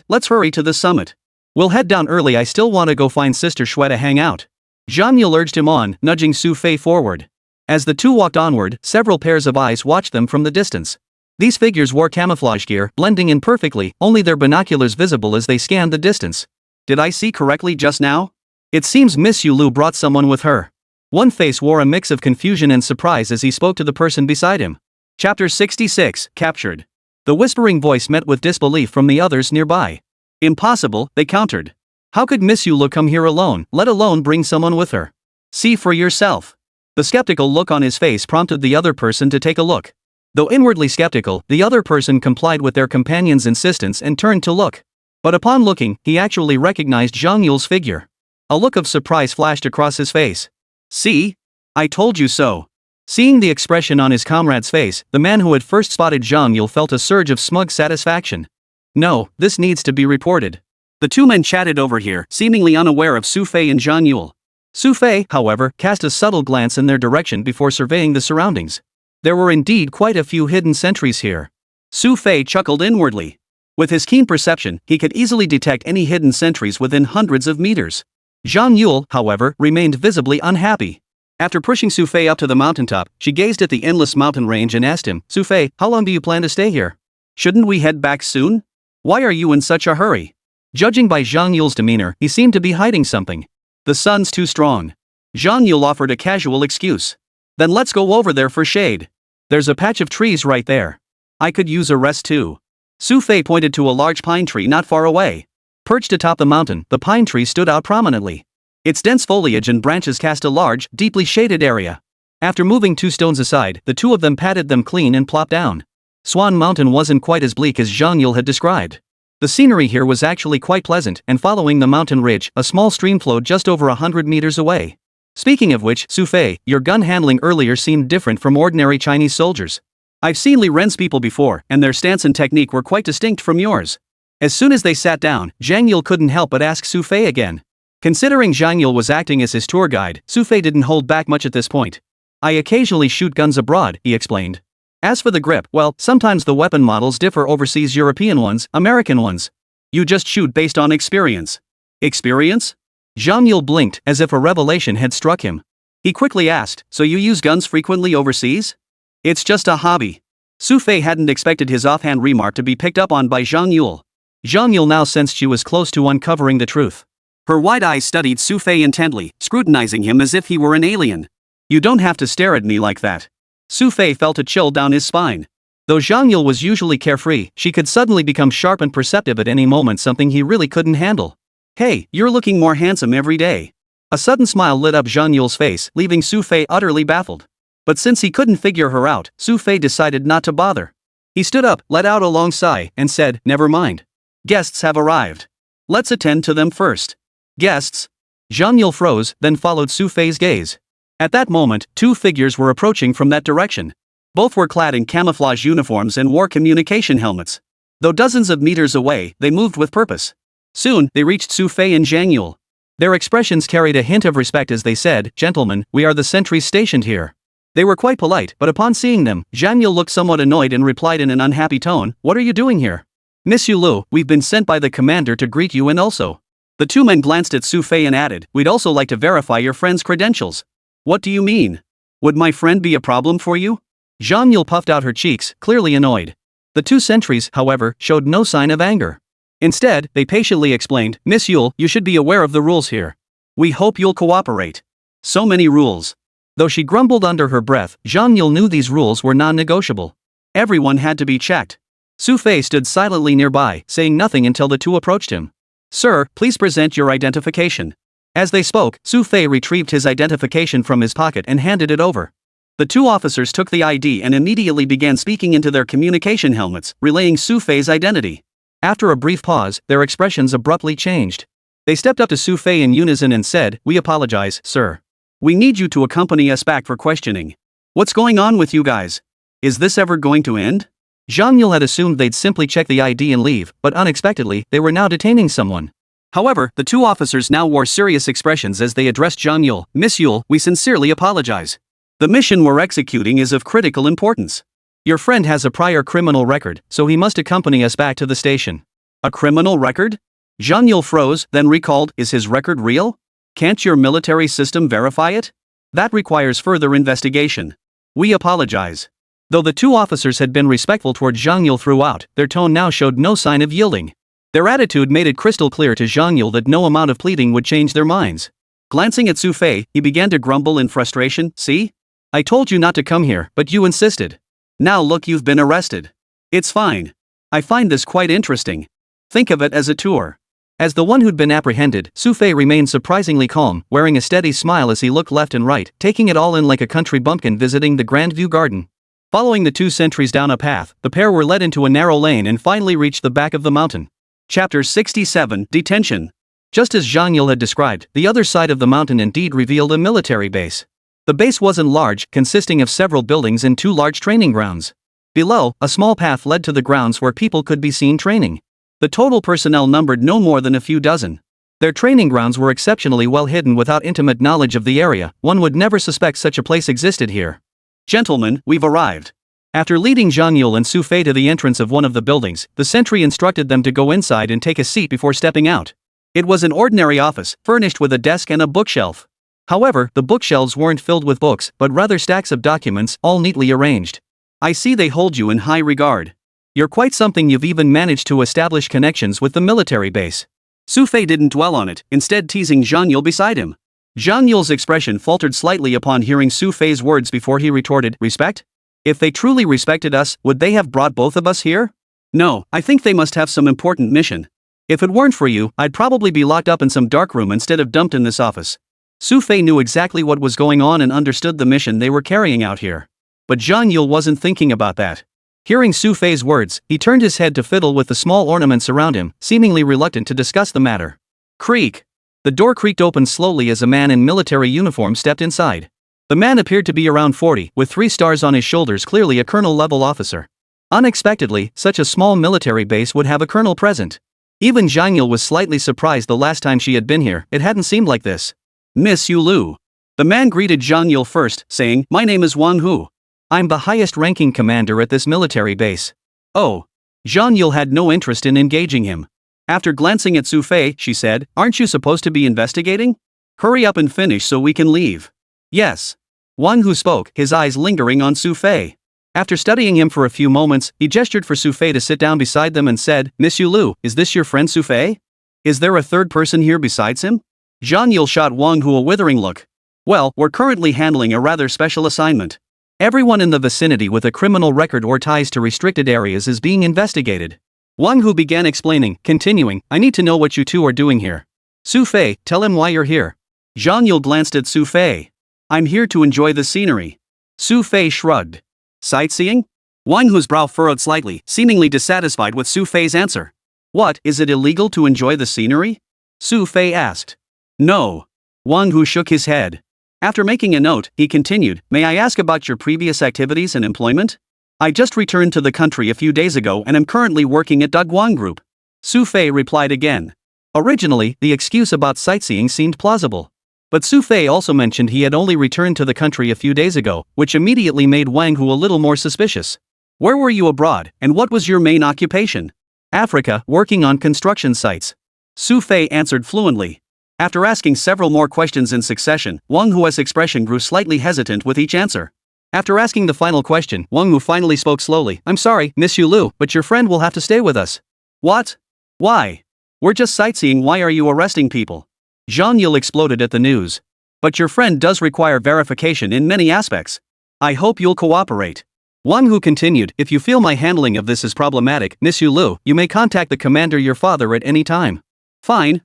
let's hurry to the summit. We'll head down early, I still want to go find Sister Xue to hang out." Zhang Yule urged him on, nudging Xu Fei forward. As the two walked onward, several pairs of eyes watched them from the distance. These figures wore camouflage gear, blending in perfectly, only their binoculars visible as they scanned the distance. "Did I see correctly just now? It seems Miss Yulu brought someone with her." One face wore a mix of confusion and surprise as he spoke to the person beside him. Chapter 66, Captured. The whispering voice met with disbelief from the others nearby. "Impossible," they countered. "How could Miss Yulu come here alone, let alone bring someone with her? See for yourself." The skeptical look on his face prompted the other person to take a look. Though inwardly skeptical, the other person complied with their companion's insistence and turned to look. But upon looking, he actually recognized Zhang Yule's figure. A look of surprise flashed across his face. "See? I told you so." Seeing the expression on his comrade's face, the man who had first spotted Zhang Yule felt a surge of smug satisfaction. "No, this needs to be reported." The two men chatted over here, seemingly unaware of Xu Fei and Zhang Yule. Xu Fei, however, cast a subtle glance in their direction before surveying the surroundings. There were indeed quite a few hidden sentries here. Xu Fei chuckled inwardly. With his keen perception, he could easily detect any hidden sentries within hundreds of meters. Zhang Yule, however, remained visibly unhappy. After pushing Xu Fei up to the mountaintop, she gazed at the endless mountain range and asked him, "Xu Fei, how long do you plan to stay here? Shouldn't we head back soon? Why are you in such a hurry?" Judging by Zhang Yule's demeanor, he seemed to be hiding something. "The sun's too strong." Zhang Yule offered a casual excuse. "Then let's go over there for shade. There's a patch of trees right there. I could use a rest too." Xu Fei pointed to a large pine tree not far away. Perched atop the mountain, the pine tree stood out prominently. Its dense foliage and branches cast a large, deeply shaded area. After moving 2 stones aside, the two of them patted them clean and plopped down. Swan Mountain wasn't quite as bleak as Zhang Yule had described. The scenery here was actually quite pleasant, and following the mountain ridge, a small stream flowed just over 100 meters away. Speaking of which, Xu Fei, your gun handling earlier seemed different from ordinary Chinese soldiers. I've seen Li Ren's people before, and their stance and technique were quite distinct from yours. As soon as they sat down, Zhang Yule couldn't help but ask Xu Fei again. Considering Zhang Yule was acting as his tour guide, Xu Fei didn't hold back much at this point. "I occasionally shoot guns abroad," he explained. "As for the grip, well, sometimes the weapon models differ overseas European ones, American ones. You just shoot based on experience." "Experience?" Zhang Yule blinked, as if a revelation had struck him. He quickly asked, "So you use guns frequently overseas?" "It's just a hobby." Xu Fei hadn't expected his offhand remark to be picked up on by Zhang Yule. Zhang Yule now sensed she was close to uncovering the truth. Her wide eyes studied Xu Fei intently, scrutinizing him as if he were an alien. "You don't have to stare at me like that." Xu Fei felt a chill down his spine. Though Zhang Yule was usually carefree, she could suddenly become sharp and perceptive at any moment, something he really couldn't handle. "Hey, you're looking more handsome every day." A sudden smile lit up Zhang Yule's face, leaving Xu Fei utterly baffled. But since he couldn't figure her out, Xu Fei decided not to bother. He stood up, let out a long sigh, and said, "Never mind. Guests have arrived. Let's attend to them first." "Guests?" Zhang Yule froze, then followed Xu Fei's gaze. At that moment, 2 figures were approaching from that direction. Both were clad in camouflage uniforms and wore communication helmets. Though dozens of meters away, they moved with purpose. Soon, they reached Xu Fei and Zhang Yule. Their expressions carried a hint of respect as they said, "Gentlemen, we are the sentries stationed here." They were quite polite, but upon seeing them, Zhang Yule looked somewhat annoyed and replied in an unhappy tone, "What are you doing here?" "Miss Yulu, we've been sent by the commander to greet you and also." The 2 men glanced at Xu Fei and added, "We'd also like to verify your friend's credentials." "What do you mean? Would my friend be a problem for you?" Zhang Yule puffed out her cheeks, clearly annoyed. The 2 sentries, however, showed no sign of anger. Instead, they patiently explained, "Miss Yule, you should be aware of the rules here. We hope you'll cooperate." So many rules. Though she grumbled under her breath, Zhang Yule knew these rules were non-negotiable. Everyone had to be checked. Xu Fei stood silently nearby, saying nothing until the 2 approached him. "Sir, please present your identification." As they spoke, Xu Fei retrieved his identification from his pocket and handed it over. The 2 officers took the ID and immediately began speaking into their communication helmets, relaying Xu Fei's identity. After a brief pause, their expressions abruptly changed. They stepped up to Xu Fei in unison and said, "We apologize, sir. We need you to accompany us back for questioning. What's going on with you guys? Is this ever going to end?" Zhang Yule had assumed they'd simply check the ID and leave, but unexpectedly, they were now detaining someone. However, the two officers now wore serious expressions as they addressed Zhang Yule. Miss Yule, we sincerely apologize. The mission we're executing is of critical importance. Your friend has a prior criminal record, so he must accompany us back to the station. A criminal record? Zhang Yule froze, then recalled, is his record real? Can't your military system verify it? That requires further investigation. We apologize. Though the two officers had been respectful toward Zhang Yule throughout, their tone now showed no sign of yielding. Their attitude made it crystal clear to Zhang Yule that no amount of pleading would change their minds. Glancing at Xu Fei, he began to grumble in frustration. See? I told you not to come here, but you insisted. Now look, you've been arrested. It's fine. I find this quite interesting. Think of it as a tour. As the one who'd been apprehended, Xu Fei remained surprisingly calm, wearing a steady smile as he looked left and right, taking it all in like a country bumpkin visiting the Grand View Garden. Following the two sentries down a path, the pair were led into a narrow lane and finally reached the back of the mountain. Chapter 67, Detention. Just as Zhang Yule had described, the other side of the mountain indeed revealed a military base. The base wasn't large, consisting of several buildings and two large training grounds. Below, a small path led to the grounds where people could be seen training. The total personnel numbered no more than a few dozen. Their training grounds were exceptionally well hidden. Without intimate knowledge of the area, one would never suspect such a place existed here. Gentlemen, we've arrived. After leading Zhang Yule and Xu Fei to the entrance of one of the buildings, the sentry instructed them to go inside and take a seat before stepping out. It was an ordinary office, furnished with a desk and a bookshelf. However, the bookshelves weren't filled with books, but rather stacks of documents, all neatly arranged. I see they hold you in high regard. You're quite something. You've even managed to establish connections with the military base. Xu Fei didn't dwell on it, instead teasing Zhang Yule beside him. Zhang Yule's expression faltered slightly upon hearing Xu Fei's words before he retorted, respect? If they truly respected us, would they have brought both of us here? No, I think they must have some important mission. If it weren't for you, I'd probably be locked up in some dark room instead of dumped in this office. Xu Fei knew exactly what was going on and understood the mission they were carrying out here. But Zhang Yule wasn't thinking about that. Hearing Xu Fei's words, he turned his head to fiddle with the small ornaments around him, seemingly reluctant to discuss the matter. Creak. The door creaked open slowly as a man in military uniform stepped inside. The man appeared to be around 40, with 3 stars on his shoulders, clearly a colonel-level officer. Unexpectedly, such a small military base would have a colonel present. Even Zhang Yule was slightly surprised. The last time she had been here, it hadn't seemed like this. Miss Yulu. The man greeted Zhang Yule first, saying, My name is Wang Hu. I'm the highest-ranking commander at this military base. Oh. Zhang Yule had no interest in engaging him. After glancing at Xu Fei, she said, Aren't you supposed to be investigating? Hurry up and finish so we can leave. Yes. Wang Hu spoke, his eyes lingering on Xu Fei. After studying him for a few moments, he gestured for Xu Fei to sit down beside them and said, Miss Yulu, is this your friend Xu Fei? Is there a third person here besides him? Zhang Yule shot Wang Hu a withering look. Well, we're currently handling a rather special assignment. Everyone in the vicinity with a criminal record or ties to restricted areas is being investigated. Wang Hu began explaining, continuing, I need to know what you two are doing here. Xu Fei, tell him why you're here. Zhang Yule glanced at Xu Fei. I'm here to enjoy the scenery. Xu Fei shrugged. Sightseeing? Wang Hu's brow furrowed slightly, seemingly dissatisfied with Xu Fei's answer. What, is it illegal to enjoy the scenery? Xu Fei asked. No. Wang Hu shook his head. After making a note, he continued, May I ask about your previous activities and employment? I just returned to the country a few days ago and am currently working at Dugguan Group. Xu Fei replied again. Originally, the excuse about sightseeing seemed plausible. But Xu Fei also mentioned he had only returned to the country a few days ago, which immediately made Wang Hu a little more suspicious. Where were you abroad, and what was your main occupation? Africa, working on construction sites. Xu Fei answered fluently. After asking several more questions in succession, Wang Hu's expression grew slightly hesitant with each answer. After asking the final question, Wang Hu finally spoke slowly. I'm sorry, Miss Yulu, but your friend will have to stay with us. What? Why? We're just sightseeing. Why are you arresting people? Zhang Yule exploded at the news. But your friend does require verification in many aspects. I hope you'll cooperate. Wang Hu continued, if you feel my handling of this is problematic, Miss Yulu, you may contact the commander, your father, at any time. Fine.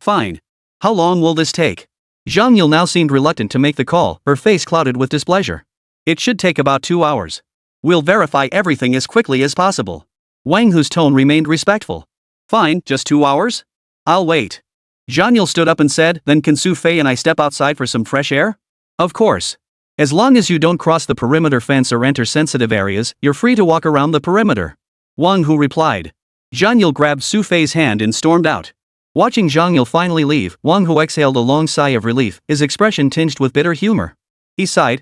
How long will this take? Zhang Yule now seemed reluctant to make the call, her face clouded with displeasure. It should take about 2 hours. We'll verify everything as quickly as possible. Wang Hu's tone remained respectful. Fine, just 2 hours? I'll wait. Zhang Yule stood up and said, then can Xu Fei and I step outside for some fresh air? Of course. As long as you don't cross the perimeter fence or enter sensitive areas, you're free to walk around the perimeter. Wang Hu replied. Zhang Yule grabbed Xu Fei's hand and stormed out. Watching Zhang Yule finally leave, Wang Hu exhaled a long sigh of relief, his expression tinged with bitter humor. He sighed.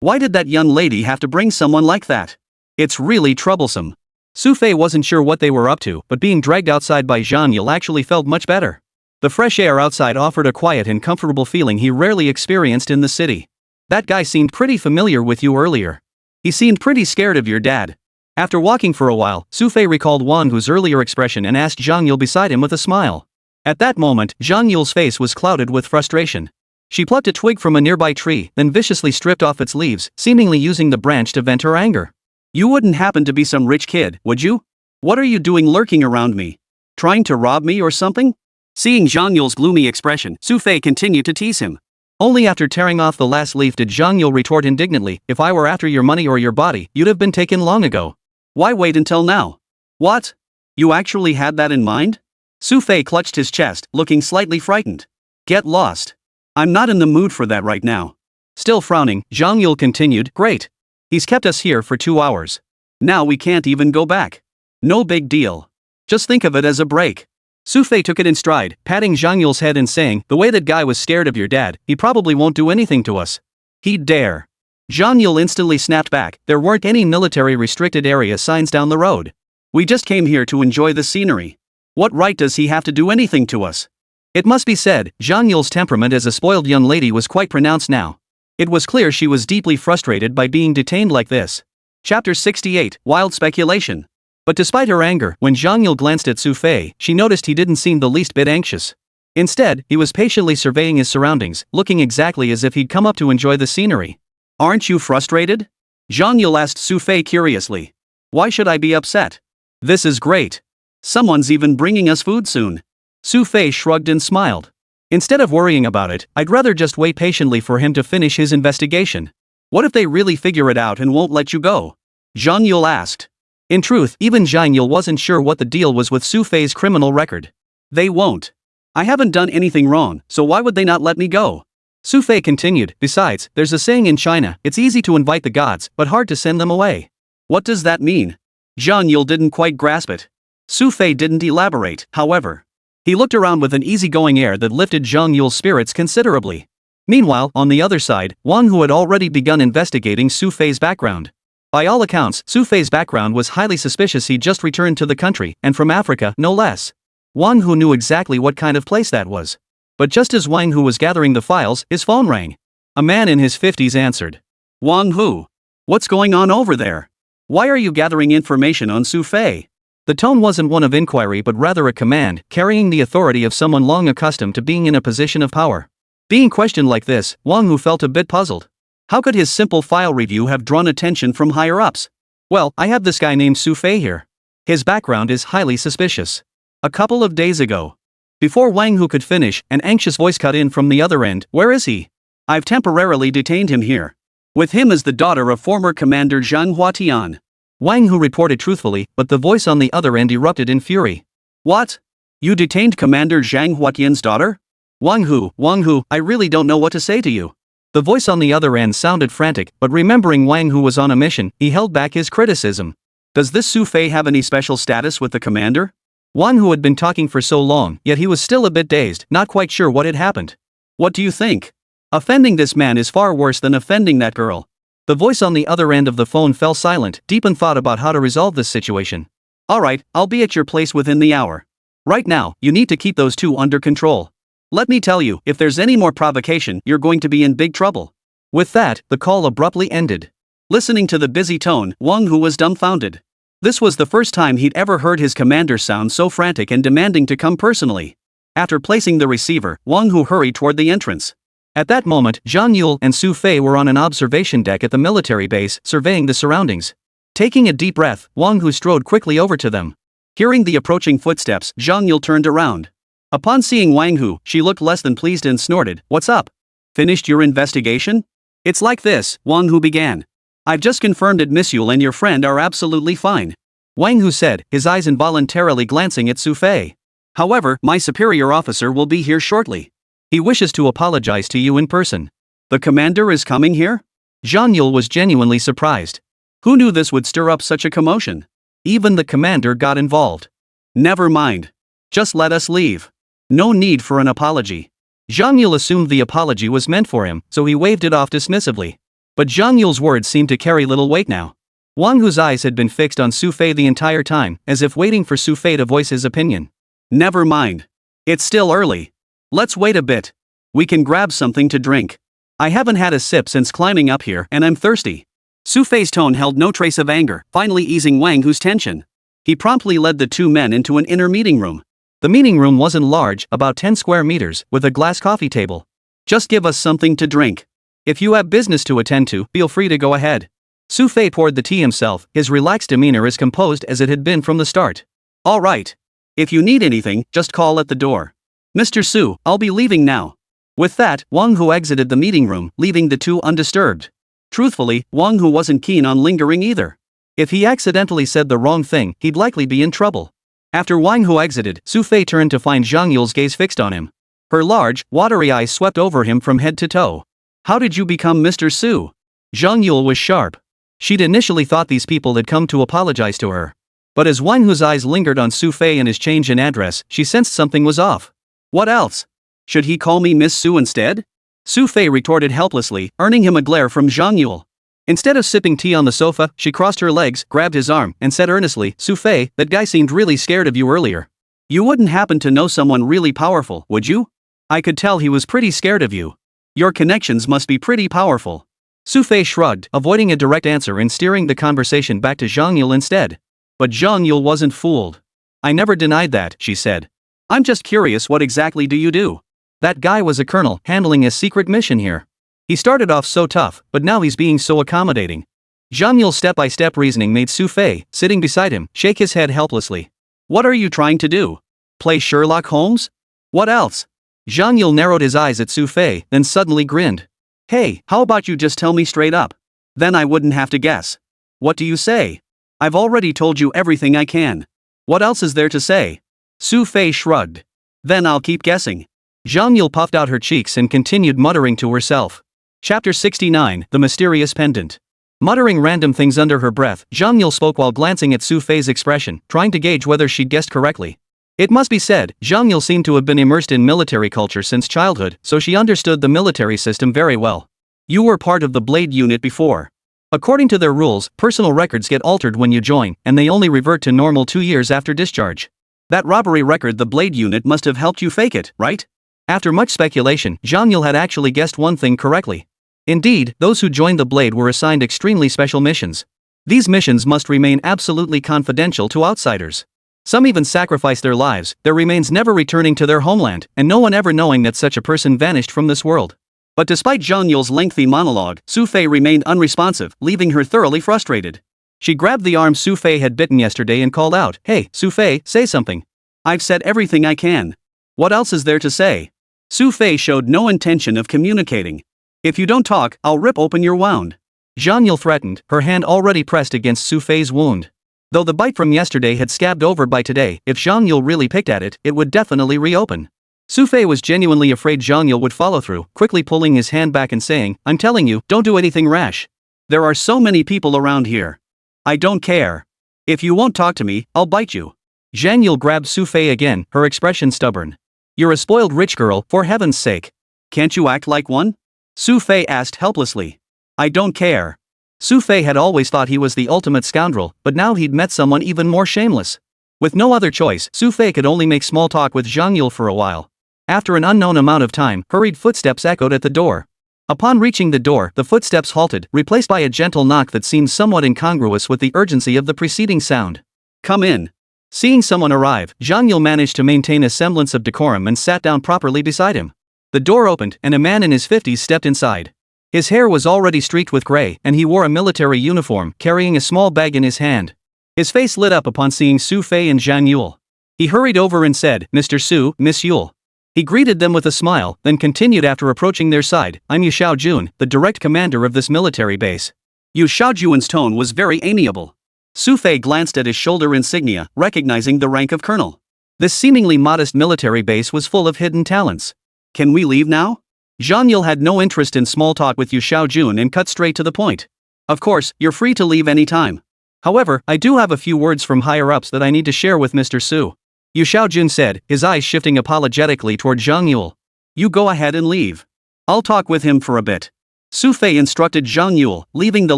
Why did that young lady have to bring someone like that? It's really troublesome. Xu Fei wasn't sure what they were up to, but being dragged outside by Zhang Yule actually felt much better. The fresh air outside offered a quiet and comfortable feeling he rarely experienced in the city. That guy seemed pretty familiar with you earlier. He seemed pretty scared of your dad. After walking for a while, Xu Fei recalled Wang Hu's earlier expression and asked Zhang Yule beside him with a smile. At that moment, Zhang Yule's face was clouded with frustration. She plucked a twig from a nearby tree, then viciously stripped off its leaves, seemingly using the branch to vent her anger. You wouldn't happen to be some rich kid, would you? What are you doing lurking around me? Trying to rob me or something? Seeing Zhang Yule's gloomy expression, Xu Fei continued to tease him. Only after tearing off the last leaf did Zhang Yule retort indignantly, if I were after your money or your body, you'd have been taken long ago. Why wait until now? What? You actually had that in mind? Xu Fei clutched his chest, looking slightly frightened. Get lost. I'm not in the mood for that right now. Still frowning, Zhang Yule continued, great. He's kept us here for 2 hours. Now we can't even go back. No big deal. Just think of it as a break. Xu Fei took it in stride, patting Zhang Yule's head and saying, the way that guy was scared of your dad, he probably won't do anything to us. He'd dare. Zhang Yule instantly snapped back, there weren't any military restricted area signs down the road. We just came here to enjoy the scenery. What right does he have to do anything to us? It must be said, Zhang Yule's temperament as a spoiled young lady was quite pronounced now. It was clear she was deeply frustrated by being detained like this. Chapter 68, Wild Speculation. But despite her anger, when Zhang Yule glanced at Xu Fei, she noticed he didn't seem the least bit anxious. Instead, he was patiently surveying his surroundings, looking exactly as if he'd come up to enjoy the scenery. Aren't you frustrated? Zhang Yule asked Xu Fei curiously. Why should I be upset? This is great. Someone's even bringing us food soon. Xu Fei shrugged and smiled. Instead of worrying about it, I'd rather just wait patiently for him to finish his investigation. What if they really figure it out and won't let you go? Zhang Yule asked. In truth, even Zhang Yule wasn't sure what the deal was with Xu Fei's criminal record. They won't. I haven't done anything wrong, so why would they not let me go? Xu Fei continued, besides, there's a saying in China, it's easy to invite the gods, but hard to send them away. What does that mean? Zhang Yule didn't quite grasp it. Xu Fei didn't elaborate, however. He looked around with an easygoing air that lifted Zhang Yule's spirits considerably. Meanwhile, on the other side, Wang Hu had already begun investigating Xu Fei's background. By all accounts, Xu Fei's background was highly suspicious. He'd just returned to the country, and from Africa, no less. Wang Hu knew exactly what kind of place that was. But just as Wang Hu was gathering the files, his phone rang. A man in his 50s answered. Wang Hu. What's going on over there? Why are you gathering information on Xu Fei? The tone wasn't one of inquiry but rather a command, carrying the authority of someone long accustomed to being in a position of power. Being questioned like this, Wang Hu felt a bit puzzled. How could his simple file review have drawn attention from higher-ups? Well, I have this guy named Xu Fei here. His background is highly suspicious. A couple of days ago. Before Wang Hu could finish, an anxious voice cut in from the other end. Where is he? I've temporarily detained him here. With him is the daughter of former Commander Zhang Huatian. Wang Hu reported truthfully, but the voice on the other end erupted in fury. What? You detained Commander Zhang Huatian's daughter? Wang Hu, I really don't know what to say to you. The voice on the other end sounded frantic, but remembering Wang Hu was on a mission, he held back his criticism. Does this Xu Fei have any special status with the commander? Wang Hu had been talking for so long, yet he was still a bit dazed, not quite sure what had happened. What do you think? Offending this man is far worse than offending that girl. The voice on the other end of the phone fell silent, deep in thought about how to resolve this situation. Alright, I'll be at your place within the hour. Right now, you need to keep those two under control. Let me tell you, if there's any more provocation, you're going to be in big trouble. With that, the call abruptly ended. Listening to the busy tone, Wang Hu was dumbfounded. This was the first time he'd ever heard his commander sound so frantic and demanding to come personally. After placing the receiver, Wang Hu hurried toward the entrance. At that moment, Zhang Yule and Xu Fei were on an observation deck at the military base, surveying the surroundings. Taking a deep breath, Wang Hu strode quickly over to them. Hearing the approaching footsteps, Zhang Yule turned around. Upon seeing Wang Hu, she looked less than pleased and snorted, "What's up? Finished your investigation?" "It's like this," Wang Hu began. "I've just confirmed that Miss Yule and your friend are absolutely fine," Wang Hu said, his eyes involuntarily glancing at Xu Fei. "However, my superior officer will be here shortly. He wishes to apologize to you in person." "The commander is coming here?" Zhang Yule was genuinely surprised. Who knew this would stir up such a commotion? Even the commander got involved. Never mind. Just let us leave. No need for an apology. Zhang Yule assumed the apology was meant for him, so he waved it off dismissively. But Zhang Yule's words seemed to carry little weight now. Wang Hu's eyes had been fixed on Xu Fei the entire time, as if waiting for Xu Fei to voice his opinion. Never mind. It's still early. Let's wait a bit. We can grab something to drink. I haven't had a sip since climbing up here and I'm thirsty. Xu Fei's tone held no trace of anger, finally easing Wang Hu's tension. He promptly led the two men into an inner meeting room. The meeting room wasn't large, about 10 square meters, with a glass coffee table. Just give us something to drink. If you have business to attend to, feel free to go ahead. Xu Fei poured the tea himself, his relaxed demeanor as composed as it had been from the start. All right. If you need anything, just call at the door. Mr. Xu, I'll be leaving now. With that, Wang Hu exited the meeting room, leaving the two undisturbed. Truthfully, Wang Hu wasn't keen on lingering either. If he accidentally said the wrong thing, he'd likely be in trouble. After Wang Hu exited, Xu Fei turned to find Zhang Yule's gaze fixed on him. Her large, watery eyes swept over him from head to toe. How did you become Mr. Xu? Zhang Yule was sharp. She'd initially thought these people had come to apologize to her. But as Wang Hu's eyes lingered on Xu Fei and his change in address, she sensed something was off. What else? Should he call me Miss Xu instead? Xu Fei retorted helplessly, earning him a glare from Zhang Yule. Instead of sipping tea on the sofa, she crossed her legs, grabbed his arm, and said earnestly, Xu Fei, that guy seemed really scared of you earlier. You wouldn't happen to know someone really powerful, would you? I could tell he was pretty scared of you. Your connections must be pretty powerful. Xu Fei shrugged, avoiding a direct answer and steering the conversation back to Zhang Yule instead. But Zhang Yule wasn't fooled. I never denied that, she said. I'm just curious, what exactly do you do? That guy was a colonel, handling a secret mission here. He started off so tough, but now he's being so accommodating. Zhang Yule's step-by-step reasoning made Xu Fei, sitting beside him, shake his head helplessly. What are you trying to do? Play Sherlock Holmes? What else? Zhang Yule narrowed his eyes at Xu Fei, then suddenly grinned. Hey, how about you just tell me straight up? Then I wouldn't have to guess. What do you say? I've already told you everything I can. What else is there to say? Xu Fei shrugged. Then I'll keep guessing. Zhang Yule puffed out her cheeks and continued muttering to herself. Chapter 69, The Mysterious Pendant. Muttering random things under her breath, Zhang Yule spoke while glancing at Xu Fei's expression, trying to gauge whether she'd guessed correctly. It must be said, Zhang Yule seemed to have been immersed in military culture since childhood, so she understood the military system very well. You were part of the Blade unit before. According to their rules, personal records get altered when you join, and they only revert to normal 2 years after discharge. That robbery record, the Blade unit must have helped you fake it, right? After much speculation, Zhang Yule had actually guessed one thing correctly. Indeed, those who joined the Blade were assigned extremely special missions. These missions must remain absolutely confidential to outsiders. Some even sacrificed their lives, their remains never returning to their homeland, and no one ever knowing that such a person vanished from this world. But despite Zhang Yule's lengthy monologue, Xu Fei remained unresponsive, leaving her thoroughly frustrated. She grabbed the arm Xu Fei had bitten yesterday and called out, Hey, Xu Fei, say something. I've said everything I can. What else is there to say? Xu Fei showed no intention of communicating. If you don't talk, I'll rip open your wound. Zhang Yule threatened, her hand already pressed against Xu Fei's wound. Though the bite from yesterday had scabbed over by today, if Zhang Yule really picked at it, it would definitely reopen. Xu Fei was genuinely afraid Zhang Yule would follow through, quickly pulling his hand back and saying, I'm telling you, don't do anything rash. There are so many people around here. I don't care. If you won't talk to me, I'll bite you. Zhang Yule grabbed Xu Fei again, her expression stubborn. You're a spoiled rich girl, for heaven's sake. Can't you act like one? Xu Fei asked helplessly. I don't care. Xu Fei had always thought he was the ultimate scoundrel, but now he'd met someone even more shameless. With no other choice, Xu Fei could only make small talk with Zhang Yule for a while. After an unknown amount of time, hurried footsteps echoed at the door. Upon reaching the door, the footsteps halted, replaced by a gentle knock that seemed somewhat incongruous with the urgency of the preceding sound. Come in. Seeing someone arrive, Zhang Yule managed to maintain a semblance of decorum and sat down properly beside him. The door opened, and a man in his 50s stepped inside. His hair was already streaked with gray, and he wore a military uniform, carrying a small bag in his hand. His face lit up upon seeing Xu Fei and Zhang Yule. He hurried over and said, Mr. Xu, Miss Yule. He greeted them with a smile, then continued after approaching their side, I'm Yu Xiaojun, the direct commander of this military base. Yu Xiaojun's tone was very amiable. Xu Fei glanced at his shoulder insignia, recognizing the rank of colonel. This seemingly modest military base was full of hidden talents. Can we leave now? Zhang Yule had no interest in small talk with Yu Xiaojun and cut straight to the point. Of course, you're free to leave any time. However, I do have a few words from higher-ups that I need to share with Mr. Su. Yu Xiaojun said, his eyes shifting apologetically toward Zhang Yule. You go ahead and leave. I'll talk with him for a bit. Xu Fei instructed Zhang Yule, leaving the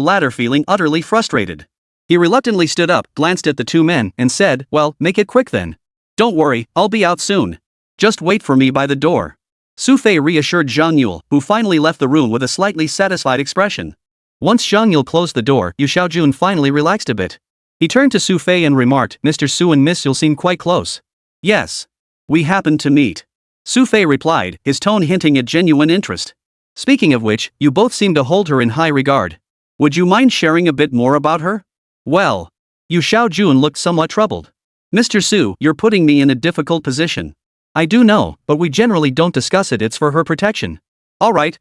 latter feeling utterly frustrated. He reluctantly stood up, glanced at the two men, and said, well, make it quick then. Don't worry, I'll be out soon. Just wait for me by the door. Xu Fei reassured Zhang Yule, who finally left the room with a slightly satisfied expression. Once Zhang Yule closed the door, Yu Xiaojun finally relaxed a bit. He turned to Xu Fei and remarked, Mr. Su and Miss Yule seem quite close. Yes. We happened to meet. Xu Fei replied, his tone hinting at genuine interest. Speaking of which, you both seem to hold her in high regard. Would you mind sharing a bit more about her? Well. Yu Xiaojun looked somewhat troubled. Mr. Su, you're putting me in a difficult position. I do know, but we generally don't discuss it, it's for her protection. Alright.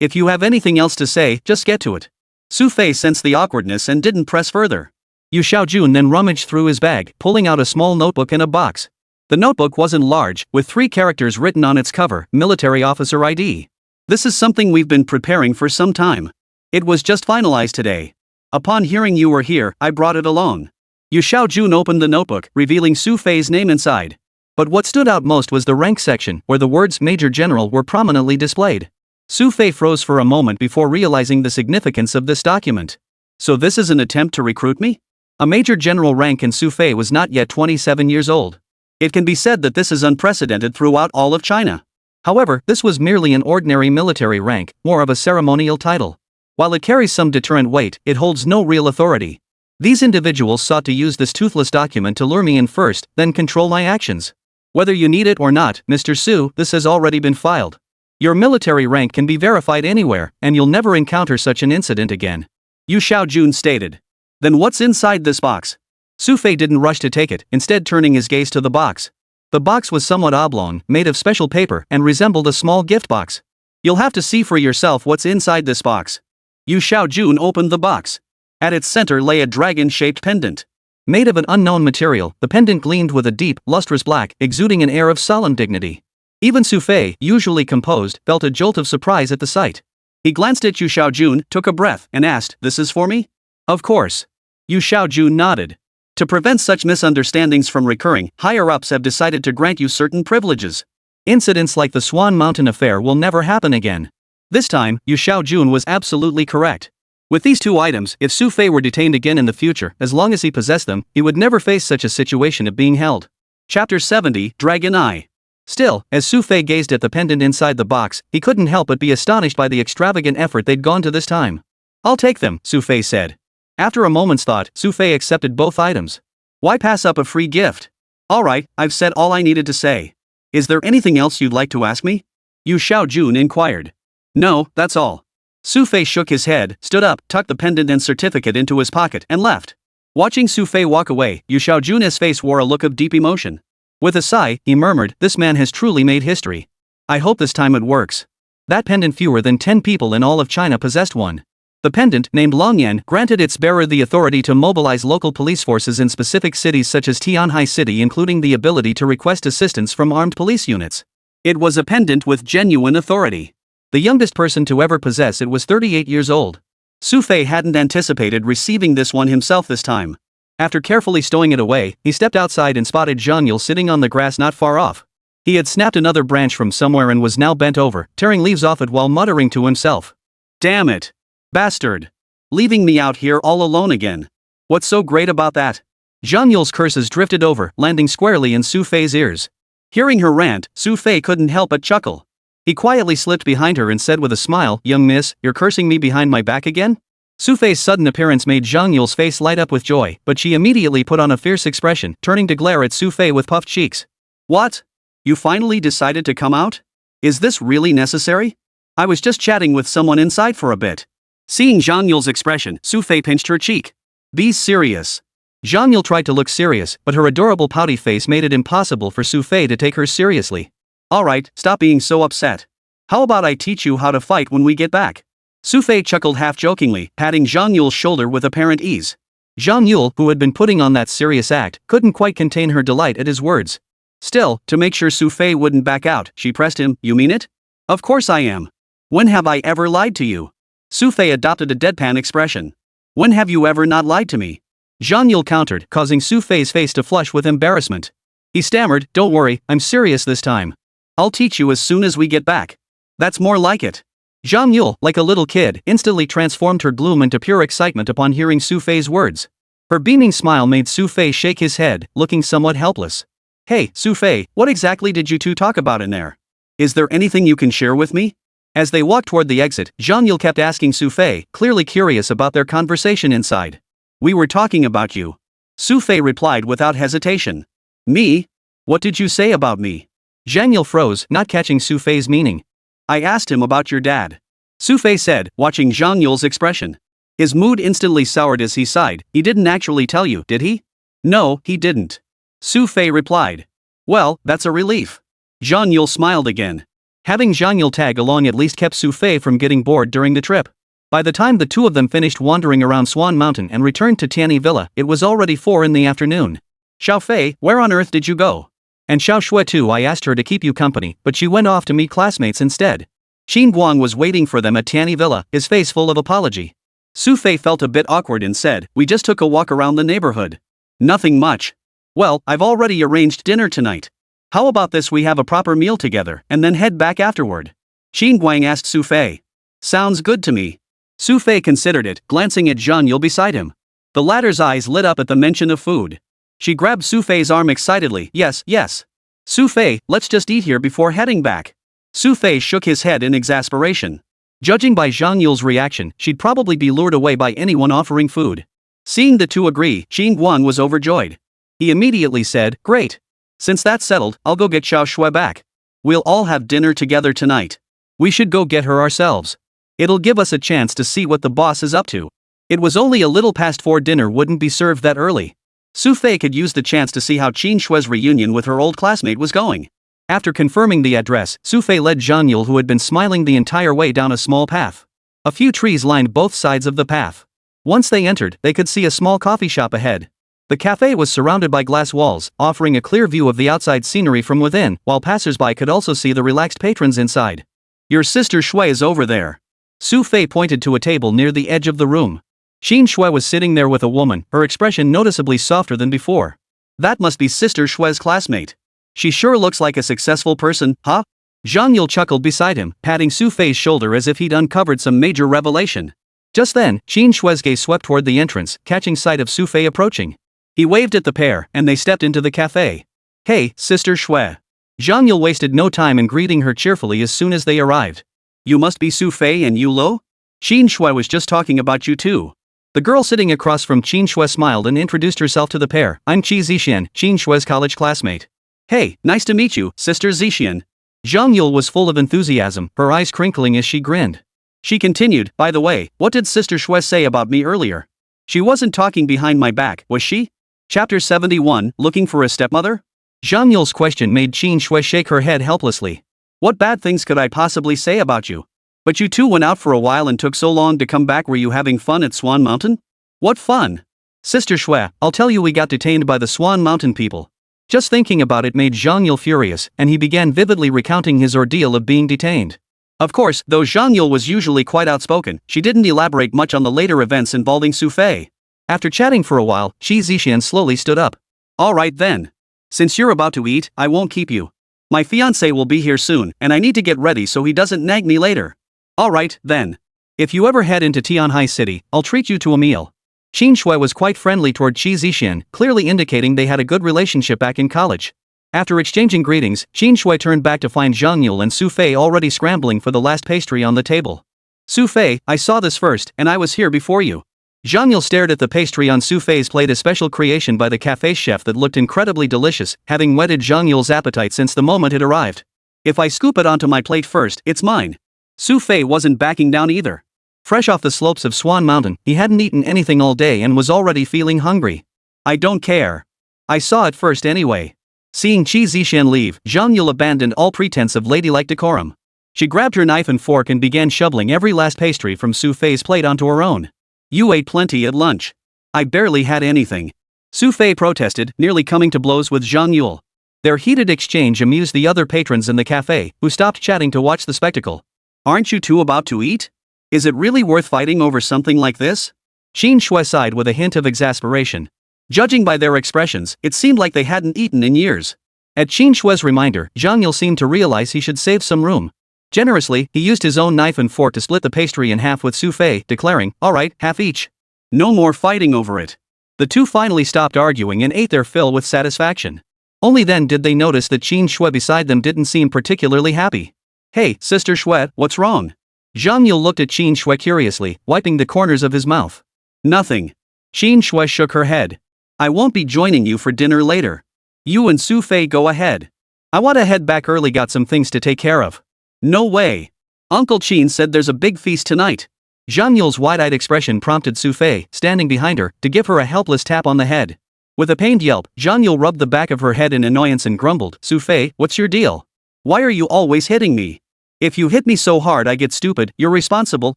If you have anything else to say, just get to it. Xu Fei sensed the awkwardness and didn't press further. Yu Xiaojun then rummaged through his bag, pulling out a small notebook and a box. The notebook wasn't large, with 3 characters written on its cover, Military Officer ID. This is something we've been preparing for some time. It was just finalized today. Upon hearing you were here, I brought it along. Yu Xiaojun opened the notebook, revealing Xu Fei's name inside. But what stood out most was the rank section, where the words Major General were prominently displayed. Xu Fei froze for a moment before realizing the significance of this document. So this is an attempt to recruit me? A Major General rank, and Xu Fei was not yet 27 years old. It can be said that this is unprecedented throughout all of China. However, this was merely an ordinary military rank, more of a ceremonial title. While it carries some deterrent weight, it holds no real authority. These individuals sought to use this toothless document to lure me in first, then control my actions. Whether you need it or not, Mr. Su, this has already been filed. Your military rank can be verified anywhere, and you'll never encounter such an incident again. Yu Xiaojun stated. Then what's inside this box? Xu Fei didn't rush to take it, instead turning his gaze to the box. The box was somewhat oblong, made of special paper, and resembled a small gift box. You'll have to see for yourself what's inside this box. Yu Xiaojun opened the box. At its center lay a dragon-shaped pendant. Made of an unknown material, the pendant gleamed with a deep, lustrous black, exuding an air of solemn dignity. Even Xu Fei, usually composed, felt a jolt of surprise at the sight. He glanced at Yu Xiaojun, took a breath, and asked, "This is for me?" "Of course." Yu Xiaojun nodded. To prevent such misunderstandings from recurring, higher-ups have decided to grant you certain privileges. Incidents like the Swan Mountain affair will never happen again. This time, Yu Xiaojun was absolutely correct. With these 2 items, if Xu Fei were detained again in the future, as long as he possessed them, he would never face such a situation of being held. Chapter 70, Dragon Eye. Still, as Xu Fei gazed at the pendant inside the box, he couldn't help but be astonished by the extravagant effort they'd gone to this time. "I'll take them," Xu Fei said. After a moment's thought, Xu Fei accepted both items. Why pass up a free gift? Alright, I've said all I needed to say. Is there anything else you'd like to ask me? Yu Xiaojun inquired. No, that's all. Xu Fei shook his head, stood up, tucked the pendant and certificate into his pocket, and left. Watching Xu Fei walk away, Yu Xiaojun's face wore a look of deep emotion. With a sigh, he murmured, "This man has truly made history. I hope this time it works." That pendant, fewer than 10 people in all of China possessed one. The pendant, named Longyan, granted its bearer the authority to mobilize local police forces in specific cities such as Tianhai City, including the ability to request assistance from armed police units. It was a pendant with genuine authority. The youngest person to ever possess it was 38 years old. Xu Fei hadn't anticipated receiving this one himself this time. After carefully stowing it away, he stepped outside and spotted Zhang Yule sitting on the grass not far off. He had snapped another branch from somewhere and was now bent over, tearing leaves off it while muttering to himself. "Damn it! Bastard! Leaving me out here all alone again. What's so great about that?" Zhang Yule's curses drifted over, landing squarely in Xu Fei's ears. Hearing her rant, Xu Fei couldn't help but chuckle. He quietly slipped behind her and said with a smile, "Young miss, you're cursing me behind my back again?" Xu Fei's sudden appearance made Zhang Yule's face light up with joy, but she immediately put on a fierce expression, turning to glare at Xu Fei with puffed cheeks. "What? You finally decided to come out? Is this really necessary? I was just chatting with someone inside for a bit." Seeing Zhang Yule's expression, Xu Fei pinched her cheek. "Be serious." Zhang Yule tried to look serious, but her adorable pouty face made it impossible for Xu Fei to take her seriously. "Alright, stop being so upset. How about I teach you how to fight when we get back?" Xu Fei chuckled half-jokingly, patting Zhang Yule's shoulder with apparent ease. Zhang Yule, who had been putting on that serious act, couldn't quite contain her delight at his words. Still, to make sure Xu Fei wouldn't back out, she pressed him, "You mean it?" "Of course I am. When have I ever lied to you?" Xu Fei adopted a deadpan expression. "When have you ever not lied to me?" Zhang Yule countered, causing Xu Fei's face to flush with embarrassment. He stammered, "Don't worry, I'm serious this time. I'll teach you as soon as we get back." "That's more like it." Zhang Yule, like a little kid, instantly transformed her gloom into pure excitement upon hearing Xu Fei's words. Her beaming smile made Xu Fei shake his head, looking somewhat helpless. "Hey, Xu Fei, what exactly did you two talk about in there? Is there anything you can share with me?" As they walked toward the exit, Zhang Yule kept asking Xu Fei, clearly curious about their conversation inside. "We were talking about you." Xu Fei replied without hesitation. "Me? What did you say about me?" Zhang Yule froze, not catching Xu Fei's meaning. "I asked him about your dad," Xu Fei said, watching Zhang Yule's expression. His mood instantly soured as he sighed. "He didn't actually tell you, did he?" "No, he didn't," Xu Fei replied. "Well, that's a relief." Zhang Yule smiled again. Having Zhang Yule tag along at least kept Xu Fei from getting bored during the trip. By the time the two of them finished wandering around Swan Mountain and returned to Tianyi Villa, it was already 4 in the afternoon. "Xiao Fei, where on earth did you go?" "And Xiao Shui too. I asked her to keep you company, but she went off to meet classmates instead." Qin Guang was waiting for them at Tianyi Villa, his face full of apology. Xu Fei felt a bit awkward and said, "We just took a walk around the neighborhood. Nothing much." "Well, I've already arranged dinner tonight. How about this, we have a proper meal together, and then head back afterward?" Qin Guang asked Xu Fei. "Sounds good to me." Xu Fei considered it, glancing at Zhang Yule beside him. The latter's eyes lit up at the mention of food. She grabbed Xu Fei's arm excitedly. "Yes, yes. Xu Fei, let's just eat here before heading back." Xu Fei shook his head in exasperation. Judging by Zhang Yule's reaction, she'd probably be lured away by anyone offering food. Seeing the two agree, Qin Guang was overjoyed. He immediately said, "Great. Since that's settled, I'll go get Xiao Shui back. We'll all have dinner together tonight. We should go get her ourselves. It'll give us a chance to see what the boss is up to." It was only a little past 4. Dinner wouldn't be served that early. Xu Fei could use the chance to see how Qin Shui's reunion with her old classmate was going. After confirming the address, Xu Fei led Zhang Yule, who had been smiling the entire way, down a small path. A few trees lined both sides of the path. Once they entered, they could see a small coffee shop ahead. The cafe was surrounded by glass walls, offering a clear view of the outside scenery from within, while passers-by could also see the relaxed patrons inside. "Your sister Shui is over there." Xu Fei pointed to a table near the edge of the room. Qin Shui was sitting there with a woman, her expression noticeably softer than before. "That must be Sister Shui's classmate. She sure looks like a successful person, huh?" Zhang Yule chuckled beside him, patting Xu Fei's shoulder as if he'd uncovered some major revelation. Just then, Qin Shui's gaze swept toward the entrance, catching sight of Xu Fei approaching. He waved at the pair, and they stepped into the cafe. "Hey, Sister Shui." Zhang Yule wasted no time in greeting her cheerfully as soon as they arrived. "You must be Xu Fei and Yulo? Qin Shui was just talking about you too." The girl sitting across from Qin Shui smiled and introduced herself to the pair. "I'm Qi Zixian, Qin Shui's college classmate." "Hey, nice to meet you, Sister Zixian." Zhang Yule was full of enthusiasm, her eyes crinkling as she grinned. She continued, "By the way, what did Sister Shui say about me earlier? She wasn't talking behind my back, was she?" Chapter 71, Looking for a Stepmother? Zhang Yule's question made Qin Shui shake her head helplessly. "What bad things could I possibly say about you? But you two went out for a while and took so long to come back. Were you having fun at Swan Mountain?" "What fun?" "Sister Shui, I'll tell you, we got detained by the Swan Mountain people." Just thinking about it made Zhang Yule furious, and he began vividly recounting his ordeal of being detained. Of course, though Zhang Yule was usually quite outspoken, she didn't elaborate much on the later events involving Xu Fei. After chatting for a while, Qi Zixian slowly stood up. "All right then. Since you're about to eat, I won't keep you. My fiancé will be here soon, and I need to get ready so he doesn't nag me later." "All right, then. If you ever head into Tianhai City, I'll treat you to a meal." Qin Shui was quite friendly toward Qi Zixian, clearly indicating they had a good relationship back in college. After exchanging greetings, Qin Shui turned back to find Zhang Yule and Xu Fei already scrambling for the last pastry on the table. "Xu Fei, I saw this first, and I was here before you." Zhang Yule stared at the pastry on Xu Fei's plate, a special creation by the cafe chef that looked incredibly delicious, having whetted Zhang Yule's appetite since the moment it arrived. "If I scoop it onto my plate first, it's mine." Xu Fei wasn't backing down either. Fresh off the slopes of Swan Mountain, he hadn't eaten anything all day and was already feeling hungry. "I don't care. I saw it first anyway." Seeing Qi Zixian leave, Zhang Yule abandoned all pretense of ladylike decorum. She grabbed her knife and fork and began shoveling every last pastry from Xu Fei's plate onto her own. "You ate plenty at lunch. I barely had anything." Xu Fei protested, nearly coming to blows with Zhang Yule. Their heated exchange amused the other patrons in the cafe, who stopped chatting to watch the spectacle. "Aren't you two about to eat? Is it really worth fighting over something like this?" Qin Shui sighed with a hint of exasperation. Judging by their expressions, it seemed like they hadn't eaten in years. At Qin Shui's reminder, Zhang Yule seemed to realize he should save some room. Generously, he used his own knife and fork to split the pastry in half with Xu Fei, declaring, "Alright, half each. No more fighting over it." The two finally stopped arguing and ate their fill with satisfaction. Only then did they notice that Qin Shui beside them didn't seem particularly happy. "Hey, Sister Shui, what's wrong?" Zhang Yule looked at Qin Shui curiously, wiping the corners of his mouth. "Nothing." Qin Shui shook her head. "I won't be joining you for dinner later. You and Xu Fei go ahead. I want to head back early, got some things to take care of." "No way. Uncle Qin said there's a big feast tonight." Zhang Yule's wide-eyed expression prompted Xu Fei, standing behind her, to give her a helpless tap on the head. With a pained yelp, Zhang Yule rubbed the back of her head in annoyance and grumbled, "Xu Fei, what's your deal? Why are you always hitting me? If you hit me so hard I get stupid, you're responsible,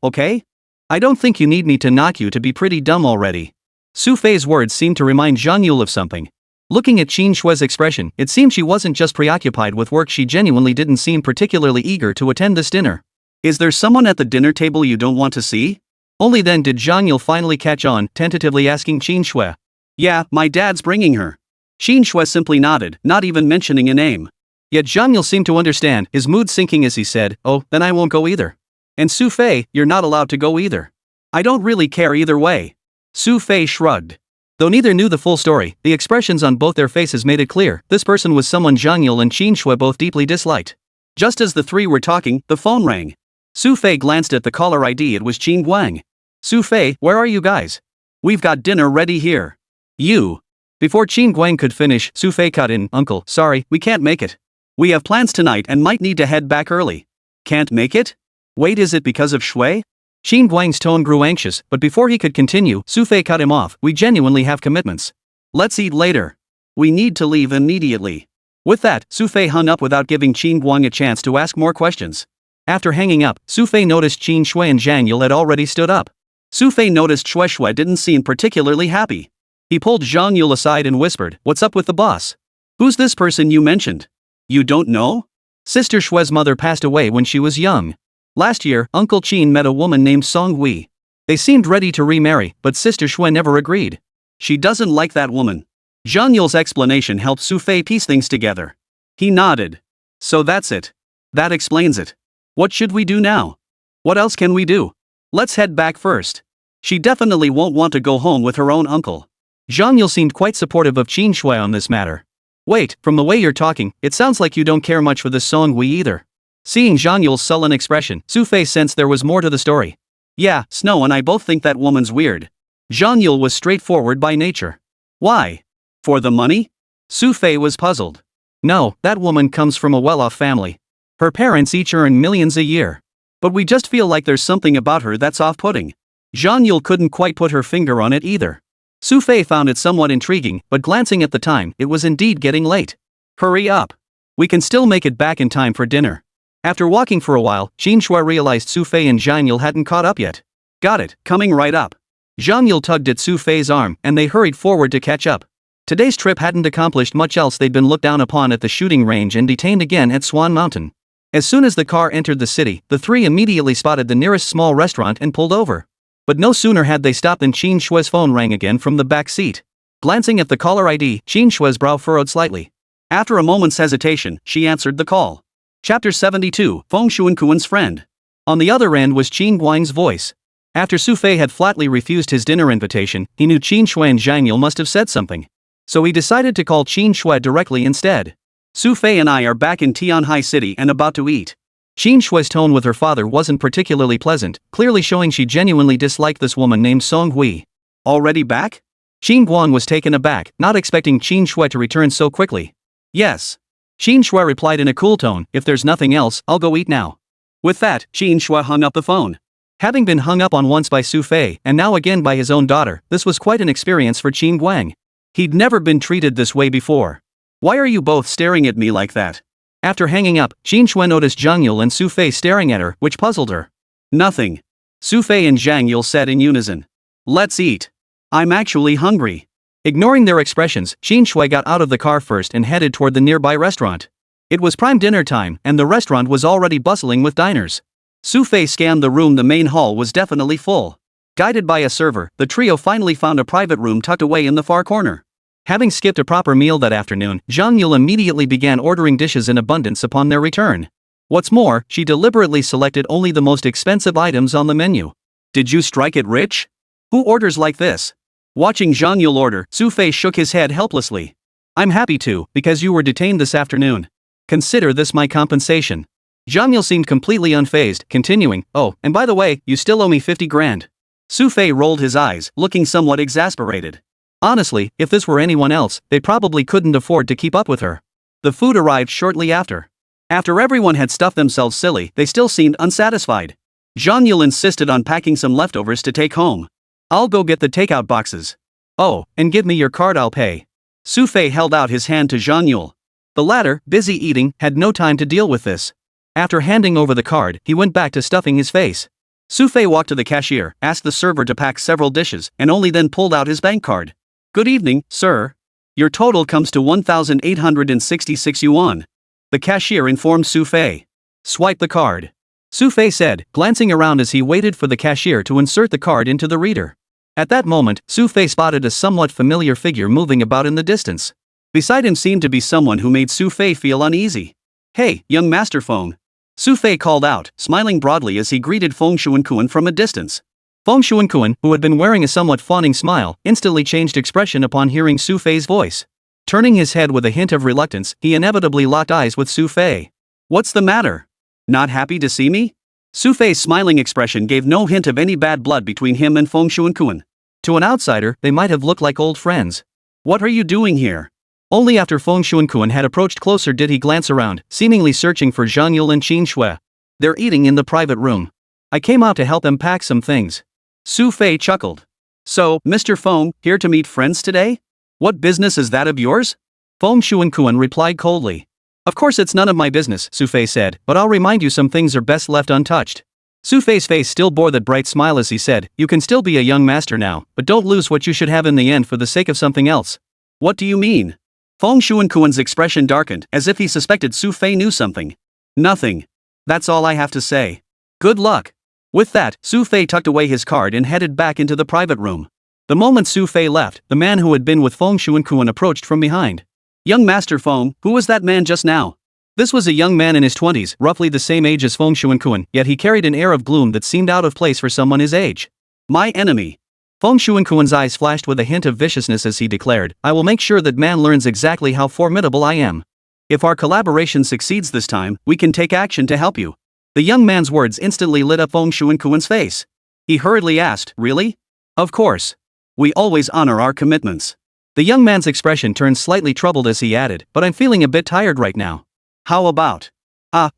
okay? I don't think you need me to knock you to be pretty dumb already." Xu Fei's words seemed to remind Zhang Yule of something. Looking at Qin Shui's expression, it seemed she wasn't just preoccupied with work, she genuinely didn't seem particularly eager to attend this dinner. "Is there someone at the dinner table you don't want to see?" Only then did Zhang Yule finally catch on, tentatively asking Qin Shui. "Yeah, my dad's bringing her." Qin Shui simply nodded, not even mentioning a name. Yet Zhang Yule seemed to understand, his mood sinking as he said, "Oh, then I won't go either. And Xu Fei, you're not allowed to go either." "I don't really care either way." Xu Fei shrugged. Though neither knew the full story, the expressions on both their faces made it clear, this person was someone Zhang Yule and Qin Shui both deeply disliked. Just as the three were talking, the phone rang. Xu Fei glanced at the caller ID, it was Qin Guang. "Xu Fei, where are you guys? We've got dinner ready here." "You." Before Qin Guang could finish, Xu Fei cut in, "Uncle, sorry, we can't make it. We have plans tonight and might need to head back early." "Can't make it? Wait, is it because of Shui?" Qin Guang's tone grew anxious, but before he could continue, Xu Fei cut him off, "We genuinely have commitments. Let's eat later. We need to leave immediately." With that, Xu Fei hung up without giving Qin Guang a chance to ask more questions. After hanging up, Xu Fei noticed Qin Shui and Zhang Yule had already stood up. Xu Fei noticed Shui didn't seem particularly happy. He pulled Zhang Yule aside and whispered, "What's up with the boss? Who's this person you mentioned? You don't know?" Sister Shui's mother passed away when she was young. Last year, Uncle Qin met a woman named Song Hui. They seemed ready to remarry, but Sister Shui never agreed. "She doesn't like that woman." Zhang Yule's explanation helped Xu Fei piece things together. He nodded. "So that's it. That explains it. What should we do now? What else can we do? Let's head back first. She definitely won't want to go home with her own uncle." Zhang Yule seemed quite supportive of Qin Shui on this matter. "Wait, from the way you're talking, it sounds like you don't care much for this Song Hui either." Seeing Zhang Yule's sullen expression, Xu Fei sensed there was more to the story. "Yeah, Snow and I both think that woman's weird." Zhang Yule was straightforward by nature. "Why? For the money?" Xu Fei was puzzled. "No, that woman comes from a well-off family. Her parents each earn millions a year. But we just feel like there's something about her that's off-putting." Zhang Yule couldn't quite put her finger on it either. Xu Fei found it somewhat intriguing, but glancing at the time, it was indeed getting late. "Hurry up. We can still make it back in time for dinner." After walking for a while, Qin Shui realized Xu Fei and Zhang Yule hadn't caught up yet. "Got it, coming right up." Zhang Yule tugged at Xu Fei's arm, and they hurried forward to catch up. Today's trip hadn't accomplished much else. They'd been looked down upon at the shooting range and detained again at Swan Mountain. As soon as the car entered the city, the three immediately spotted the nearest small restaurant and pulled over. But no sooner had they stopped than Qin Shui's phone rang again from the back seat. Glancing at the caller ID, Qin Shui's brow furrowed slightly. After a moment's hesitation, she answered the call. Chapter 72, Feng Xuankuan's friend. On the other end was Qin Guang's voice. After Xu Fei had flatly refused his dinner invitation, he knew Qin Shui and Zhang Yule must have said something. So he decided to call Qin Shui directly instead. "Xu Fei and I are back in Tianhai City and about to eat." Qin Shui's tone with her father wasn't particularly pleasant, clearly showing she genuinely disliked this woman named Song Hui. "Already back?" Qin Guang was taken aback, not expecting Qin Shui to return so quickly. "Yes." Qin Shui replied in a cool tone, "If there's nothing else, I'll go eat now." With that, Qin Shui hung up the phone. Having been hung up on once by Xu Fei, and now again by his own daughter, this was quite an experience for Qin Guang. He'd never been treated this way before. "Why are you both staring at me like that?" After hanging up, Qin Shui noticed Zhang Yule and Xu Fei staring at her, which puzzled her. "Nothing." Xu Fei and Zhang Yule said in unison. "Let's eat. I'm actually hungry." Ignoring their expressions, Qin Shui got out of the car first and headed toward the nearby restaurant. It was prime dinner time, and the restaurant was already bustling with diners. Xu Fei scanned the room. The main hall was definitely full. Guided by a server, the trio finally found a private room tucked away in the far corner. Having skipped a proper meal that afternoon, Zhang Yule immediately began ordering dishes in abundance upon their return. What's more, she deliberately selected only the most expensive items on the menu. Did you strike it rich? Who orders like this? Watching Zhang Yule order, Xu Fei shook his head helplessly. I'm happy to, because you were detained this afternoon. Consider this my compensation. Zhang Yule seemed completely unfazed, continuing, oh, and by the way, you still owe me 50 grand. Xu Fei rolled his eyes, looking somewhat exasperated. Honestly, if this were anyone else, they probably couldn't afford to keep up with her. The food arrived shortly after. After everyone had stuffed themselves silly, they still seemed unsatisfied. Zhang Yule insisted on packing some leftovers to take home. I'll go get the takeout boxes. Oh, and give me your card, I'll pay. Xu Fei held out his hand to Zhang Yule. The latter, busy eating, had no time to deal with this. After handing over the card, he went back to stuffing his face. Xu Fei walked to the cashier, asked the server to pack several dishes, and only then pulled out his bank card. Good evening, sir. Your total comes to 1,866 yuan. The cashier informed Xu Fei. Swipe the card. Xu Fei said, glancing around as he waited for the cashier to insert the card into the reader. At that moment, Xu Fei spotted a somewhat familiar figure moving about in the distance. Beside him seemed to be someone who made Xu Fei feel uneasy. Hey, young master Feng. Xu Fei called out, smiling broadly as he greeted Feng Xuankuan from a distance. Feng Xuankuan, who had been wearing a somewhat fawning smile, instantly changed expression upon hearing Xu Fei's voice. Turning his head with a hint of reluctance, he inevitably locked eyes with Xu Fei. What's the matter? Not happy to see me? Xu Fei's smiling expression gave no hint of any bad blood between him and Feng Xuankuan. To an outsider, they might have looked like old friends. What are you doing here? Only after Feng Xuankuan had approached closer did he glance around, seemingly searching for Zhang Yule and Qin Shui. They're eating in the private room. I came out to help them pack some things. Xu Fei chuckled. So, Mr. Feng, here to meet friends today? What business is that of yours? Feng Xuankuan replied coldly. Of course it's none of my business, Xu Fei said, but I'll remind you some things are best left untouched. Xu Fei's face still bore that bright smile as he said, you can still be a young master now, but don't lose what you should have in the end for the sake of something else. What do you mean? Feng Xuankuan's expression darkened, as if he suspected Xu Fei knew something. Nothing. That's all I have to say. Good luck. With that, Xu Fei tucked away his card and headed back into the private room. The moment Xu Fei left, the man who had been with Feng Xuankuan approached from behind. Young Master Feng, who was that man just now? This was a young man in his 20s, roughly the same age as Feng Xuankuan, yet he carried an air of gloom that seemed out of place for someone his age. My enemy. Feng Xuankuan's eyes flashed with a hint of viciousness as he declared, I will make sure that man learns exactly how formidable I am. If our collaboration succeeds this time, we can take action to help you. The young man's words instantly lit up Feng Xuankuan's face. He hurriedly asked, really? Of course. We always honor our commitments. The young man's expression turned slightly troubled as he added, but I'm feeling a bit tired right now. How about?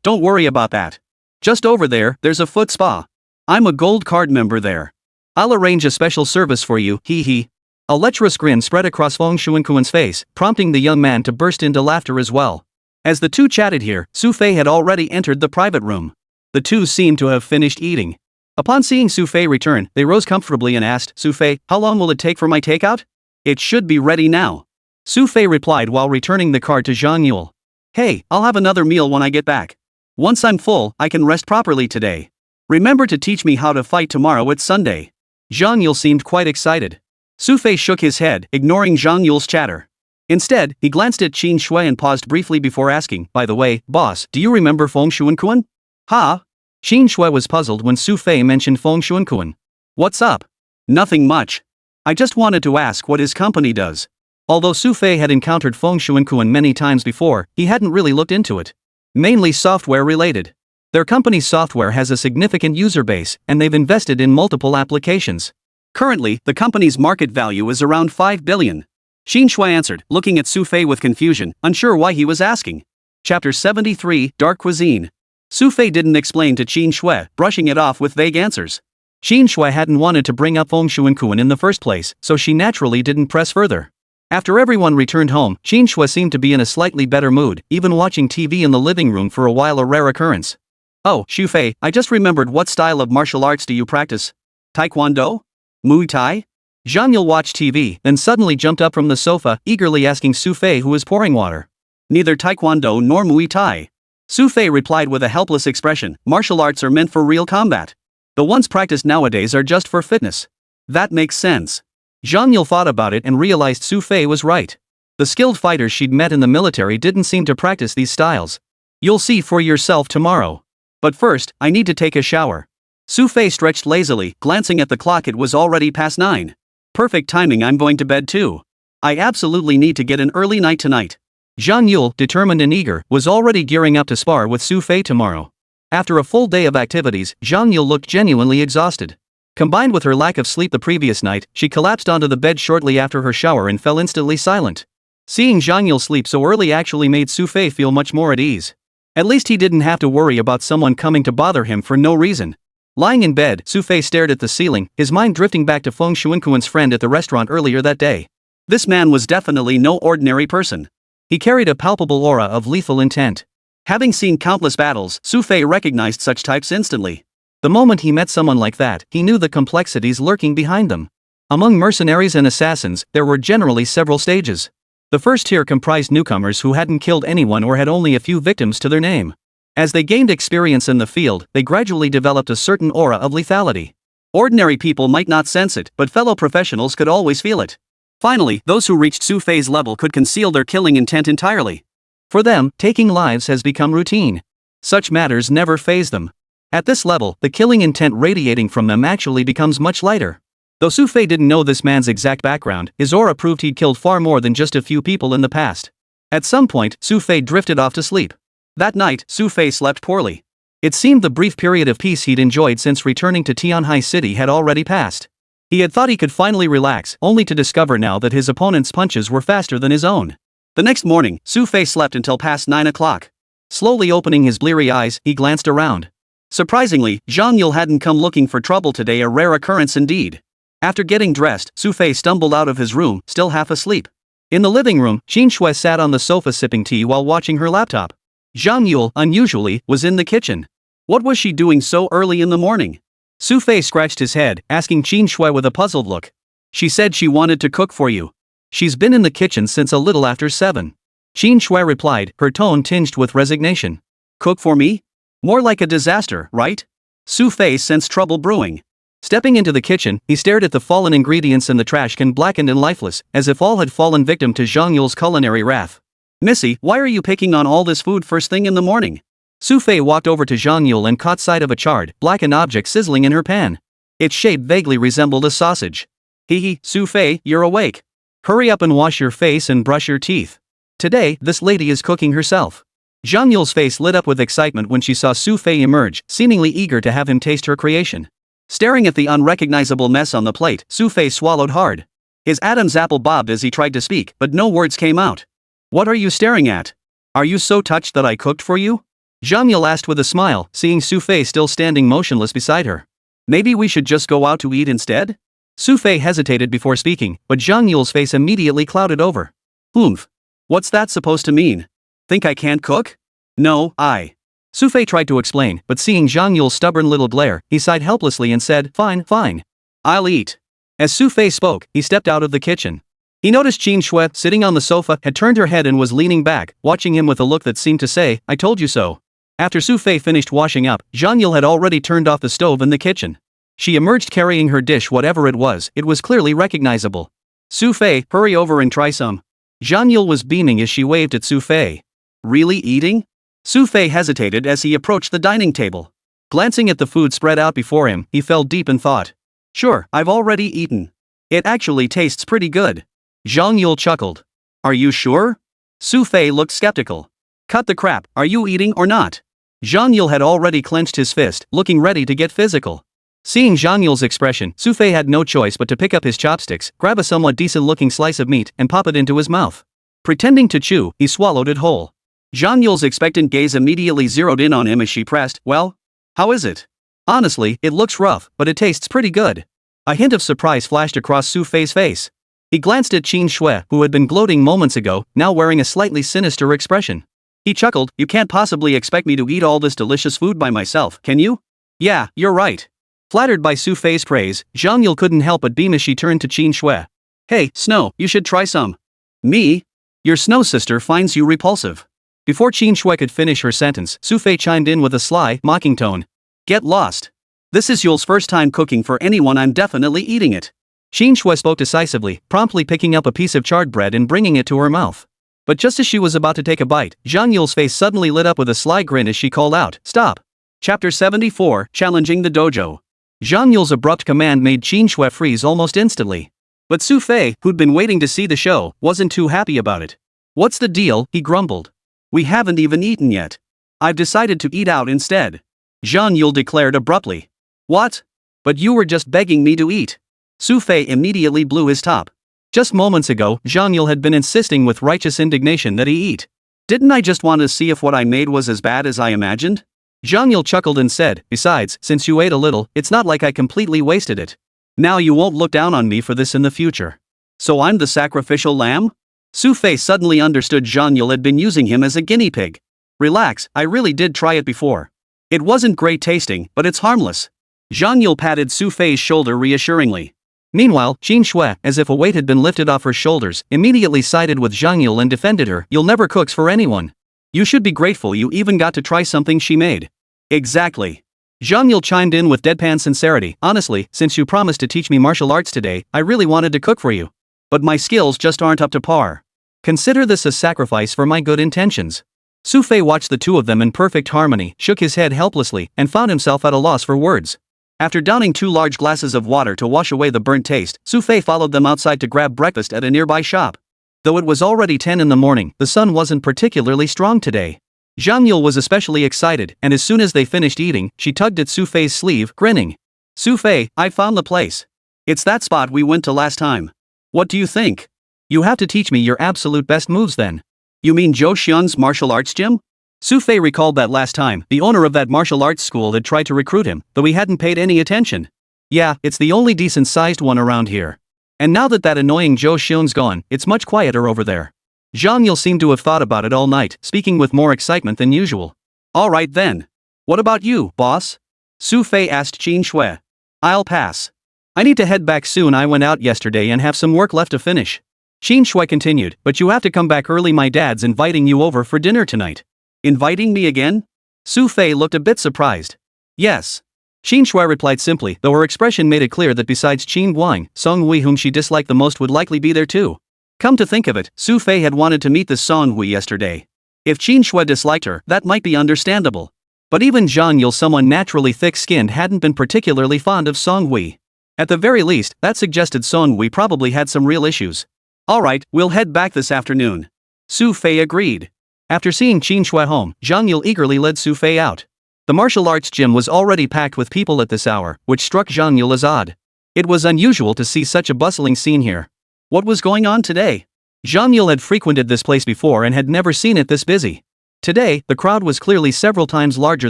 Don't worry about that. Just over there, there's a foot spa. I'm a gold card member there. I'll arrange a special service for you, hee hee. A lecherous grin spread across Feng Xuankuan's face, prompting the young man to burst into laughter as well. As the two chatted here, Xu Fei had already entered the private room. The two seemed to have finished eating. Upon seeing Xu Fei return, they rose comfortably and asked, Xu Fei, how long will it take for my takeout? It should be ready now. Xu Fei replied while returning the card to Zhang Yule. Hey, I'll have another meal when I get back. Once I'm full, I can rest properly today. Remember to teach me how to fight tomorrow at Sunday. Zhang Yule seemed quite excited. Xu Fei shook his head, ignoring Zhang Yule's chatter. Instead, he glanced at Qin Shui and paused briefly before asking, by the way, boss, do you remember Feng Xuankuan? Huh? Qin Shui was puzzled when Xu Fei mentioned Feng Xuankuan. What's up? Nothing much. I just wanted to ask what his company does. Although Xu Fei had encountered Feng Xuankuan many times before, he hadn't really looked into it. Mainly software related. Their company's software has a significant user base, and they've invested in multiple applications. Currently, the company's market value is around 5 billion. Qin Shui answered, looking at Xu Fei with confusion, unsure why he was asking. Chapter 73, Dark Cuisine. Xu Fei didn't explain to Qin Shui, brushing it off with vague answers. Qin Shui hadn't wanted to bring up Feng Xuankuan in the first place, so she naturally didn't press further. After everyone returned home, Qin Shui seemed to be in a slightly better mood, even watching TV in the living room for a while a rare occurrence. Oh, Xu Fei, I just remembered, what style of martial arts do you practice? Taekwondo? Muay Thai? Zhang Yule watched TV, then suddenly jumped up from the sofa, eagerly asking Xu Fei who was pouring water. Neither Taekwondo nor Muay Thai. Xu Fei replied with a helpless expression, martial arts are meant for real combat. The ones practiced nowadays are just for fitness. That makes sense. Zhang Yule thought about it and realized Xu Fei was right. The skilled fighters she'd met in the military didn't seem to practice these styles. You'll see for yourself tomorrow. But first, I need to take a shower. Xu Fei stretched lazily, glancing at the clock. It was already past 9. Perfect timing, I'm going to bed too. I absolutely need to get an early night tonight. Zhang Yule, determined and eager, was already gearing up to spar with Xu Fei tomorrow. After a full day of activities, Zhang Yule looked genuinely exhausted. Combined with her lack of sleep the previous night, she collapsed onto the bed shortly after her shower and fell instantly silent. Seeing Zhang Yule sleep so early actually made Xu Fei feel much more at ease. At least he didn't have to worry about someone coming to bother him for no reason. Lying in bed, Xu Fei stared at the ceiling, his mind drifting back to Feng Xuanquan's friend at the restaurant earlier that day. This man was definitely no ordinary person. He carried a palpable aura of lethal intent. Having seen countless battles, Xu Fei recognized such types instantly. The moment he met someone like that, he knew the complexities lurking behind them. Among mercenaries and assassins, there were generally several stages. The first tier comprised newcomers who hadn't killed anyone or had only a few victims to their name. As they gained experience in the field, they gradually developed a certain aura of lethality. Ordinary people might not sense it, but fellow professionals could always feel it. Finally, those who reached Xu Fei's level could conceal their killing intent entirely. For them, taking lives has become routine. Such matters never faze them. At this level, the killing intent radiating from them actually becomes much lighter. Though Xu Fei didn't know this man's exact background, his aura proved he'd killed far more than just a few people in the past. At some point, Xu Fei drifted off to sleep. That night, Xu Fei slept poorly. It seemed the brief period of peace he'd enjoyed since returning to Tianhai City had already passed. He had thought he could finally relax, only to discover now that his opponent's punches were faster than his own. The next morning, Xu Fei slept until past 9 o'clock. Slowly opening his bleary eyes, he glanced around. Surprisingly, Zhang Yule hadn't come looking for trouble today, a rare occurrence indeed. After getting dressed, Xu Fei stumbled out of his room, still half asleep. In the living room, Qin Shui sat on the sofa sipping tea while watching her laptop. Zhang Yule, unusually, was in the kitchen. What was she doing so early in the morning? Xu Fei scratched his head, asking Qin Shui with a puzzled look. She said she wanted to cook for you. She's been in the kitchen since a little after 7. Qin Shui replied, her tone tinged with resignation. Cook for me? More like a disaster, right? Xu Fei sensed trouble brewing. Stepping into the kitchen, he stared at the fallen ingredients in the trash can, blackened and lifeless, as if all had fallen victim to Zhang Yule's culinary wrath. Missy, why are you picking on all this food first thing in the morning? Xu Fei walked over to Zhang Yule and caught sight of a charred, blackened object sizzling in her pan. Its shape vaguely resembled a sausage. Hee, Xu Fei, you're awake. Hurry up and wash your face and brush your teeth. Today, this lady is cooking herself. Zhang Yule's face lit up with excitement when she saw Xu Fei emerge, seemingly eager to have him taste her creation. Staring at the unrecognizable mess on the plate, Xu Fei swallowed hard. His Adam's apple bobbed as he tried to speak, but no words came out. What are you staring at? Are you so touched that I cooked for you? Zhang Yule asked with a smile, seeing Xu Fei still standing motionless beside her. Maybe we should just go out to eat instead? Xu Fei hesitated before speaking, but Zhang Yule's face immediately clouded over. Oomph. What's that supposed to mean? Think I can't cook? No, Xu Fei tried to explain, but seeing Zhang Yule's stubborn little glare, he sighed helplessly and said, fine. I'll eat. As Xu Fei spoke, he stepped out of the kitchen. He noticed Qin Shui, sitting on the sofa, had turned her head and was leaning back, watching him with a look that seemed to say, I told you so. After Xu Fei finished washing up, Zhang Yule had already turned off the stove in the kitchen. She emerged carrying her dish, whatever it was clearly recognizable. Xu Fei, hurry over and try some. Zhang Yule was beaming as she waved at Xu Fei. Really eating? Xu Fei hesitated as he approached the dining table. Glancing at the food spread out before him, he fell deep in thought. Sure, I've already eaten. It actually tastes pretty good. Zhang Yule chuckled. Are you sure? Xu Fei looked skeptical. Cut the crap, are you eating or not? Zhang Yule had already clenched his fist, looking ready to get physical. Seeing Zhang Yule's expression, Xu Fei had no choice but to pick up his chopsticks, grab a somewhat decent-looking slice of meat, and pop it into his mouth. Pretending to chew, he swallowed it whole. Zhang Yule's expectant gaze immediately zeroed in on him as she pressed, well? How is it? Honestly, it looks rough, but it tastes pretty good. A hint of surprise flashed across Xu Fei's face. He glanced at Qin Shui, who had been gloating moments ago, now wearing a slightly sinister expression. He chuckled, you can't possibly expect me to eat all this delicious food by myself, can you? Yeah, you're right. Flattered by Xu Fei's praise, Zhang Yule couldn't help but beam as she turned to Qin Shui. Hey, Snow, you should try some. Me? Your Snow sister finds you repulsive. Before Qin Shui could finish her sentence, Xu Fei chimed in with a sly, mocking tone. Get lost. This is Yule's first time cooking for anyone. I'm definitely eating it. Xu Fei spoke decisively, promptly picking up a piece of charred bread and bringing it to her mouth. But just as she was about to take a bite, Zhang Yule's face suddenly lit up with a sly grin as she called out, "Stop!" Chapter 74, Challenging the Dojo. Zhang Yule's abrupt command made Xu Fei freeze almost instantly. But Xu Fei, who'd been waiting to see the show, wasn't too happy about it. "What's the deal?" he grumbled. "We haven't even eaten yet. I've decided to eat out instead," Zhang Yule declared abruptly. "What? But you were just begging me to eat." Xu Fei immediately blew his top. Just moments ago, Zhang Yule had been insisting with righteous indignation that he eat. "Didn't I just want to see if what I made was as bad as I imagined?" Zhang Yule chuckled and said, "Besides, since you ate a little, it's not like I completely wasted it. Now you won't look down on me for this in the future. So I'm the sacrificial lamb?" Xu Fei suddenly understood Zhang Yule had been using him as a guinea pig. "Relax, I really did try it before. It wasn't great tasting, but it's harmless." Zhang Yule patted Xu Fei's shoulder reassuringly. Meanwhile, Xu Fei, as if a weight had been lifted off her shoulders, immediately sided with Zhang Yule and defended her. "You'll never cooks for anyone. You should be grateful you even got to try something she made." "Exactly." Zhang Yule chimed in with deadpan sincerity. "Honestly, since you promised to teach me martial arts today, I really wanted to cook for you. But my skills just aren't up to par. Consider this a sacrifice for my good intentions." Xu Fei watched the two of them in perfect harmony, shook his head helplessly, and found himself at a loss for words. After downing 2 large glasses of water to wash away the burnt taste, Xu Fei followed them outside to grab breakfast at a nearby shop. Though it was already 10 in the morning, the sun wasn't particularly strong today. Zhang Yule was especially excited, and as soon as they finished eating, she tugged at Xu Fei's sleeve, grinning. "Xu Fei, I found the place. It's that spot we went to last time. What do you think? You have to teach me your absolute best moves then." "You mean Zhou Xian's martial arts gym?" Xu Fei recalled that last time, the owner of that martial arts school had tried to recruit him, though he hadn't paid any attention. "Yeah, it's the only decent-sized one around here. And now that annoying Zhou Xian's gone, it's much quieter over there." Zhang Yule seemed to have thought about it all night, speaking with more excitement than usual. "All right then. What about you, boss?" Xu Fei asked Xu Fei. "I'll pass. I need to head back soon. I went out yesterday and have some work left to finish." Xu Fei continued, "But you have to come back early. My dad's inviting you over for dinner tonight." "Inviting me again?" Xu Fei looked a bit surprised. "Yes." Xu Fei replied simply, though her expression made it clear that besides Qin Guang, Song Hui, whom she disliked the most, would likely be there too. Come to think of it, Xu Fei had wanted to meet this Song Hui yesterday. If Qin Fei disliked her, that might be understandable. But even Zhang Yule, someone naturally thick-skinned, hadn't been particularly fond of Song Hui. At the very least, that suggested Song Hui probably had some real issues. "All right, we'll head back this afternoon." Xu Fei agreed. After seeing Qin Fei home, Zhang Yule eagerly led Xu Fei out. The martial arts gym was already packed with people at this hour, which struck Zhang Yule as odd. It was unusual to see such a bustling scene here. What was going on today? Zhang Yule had frequented this place before and had never seen it this busy. Today, the crowd was clearly several times larger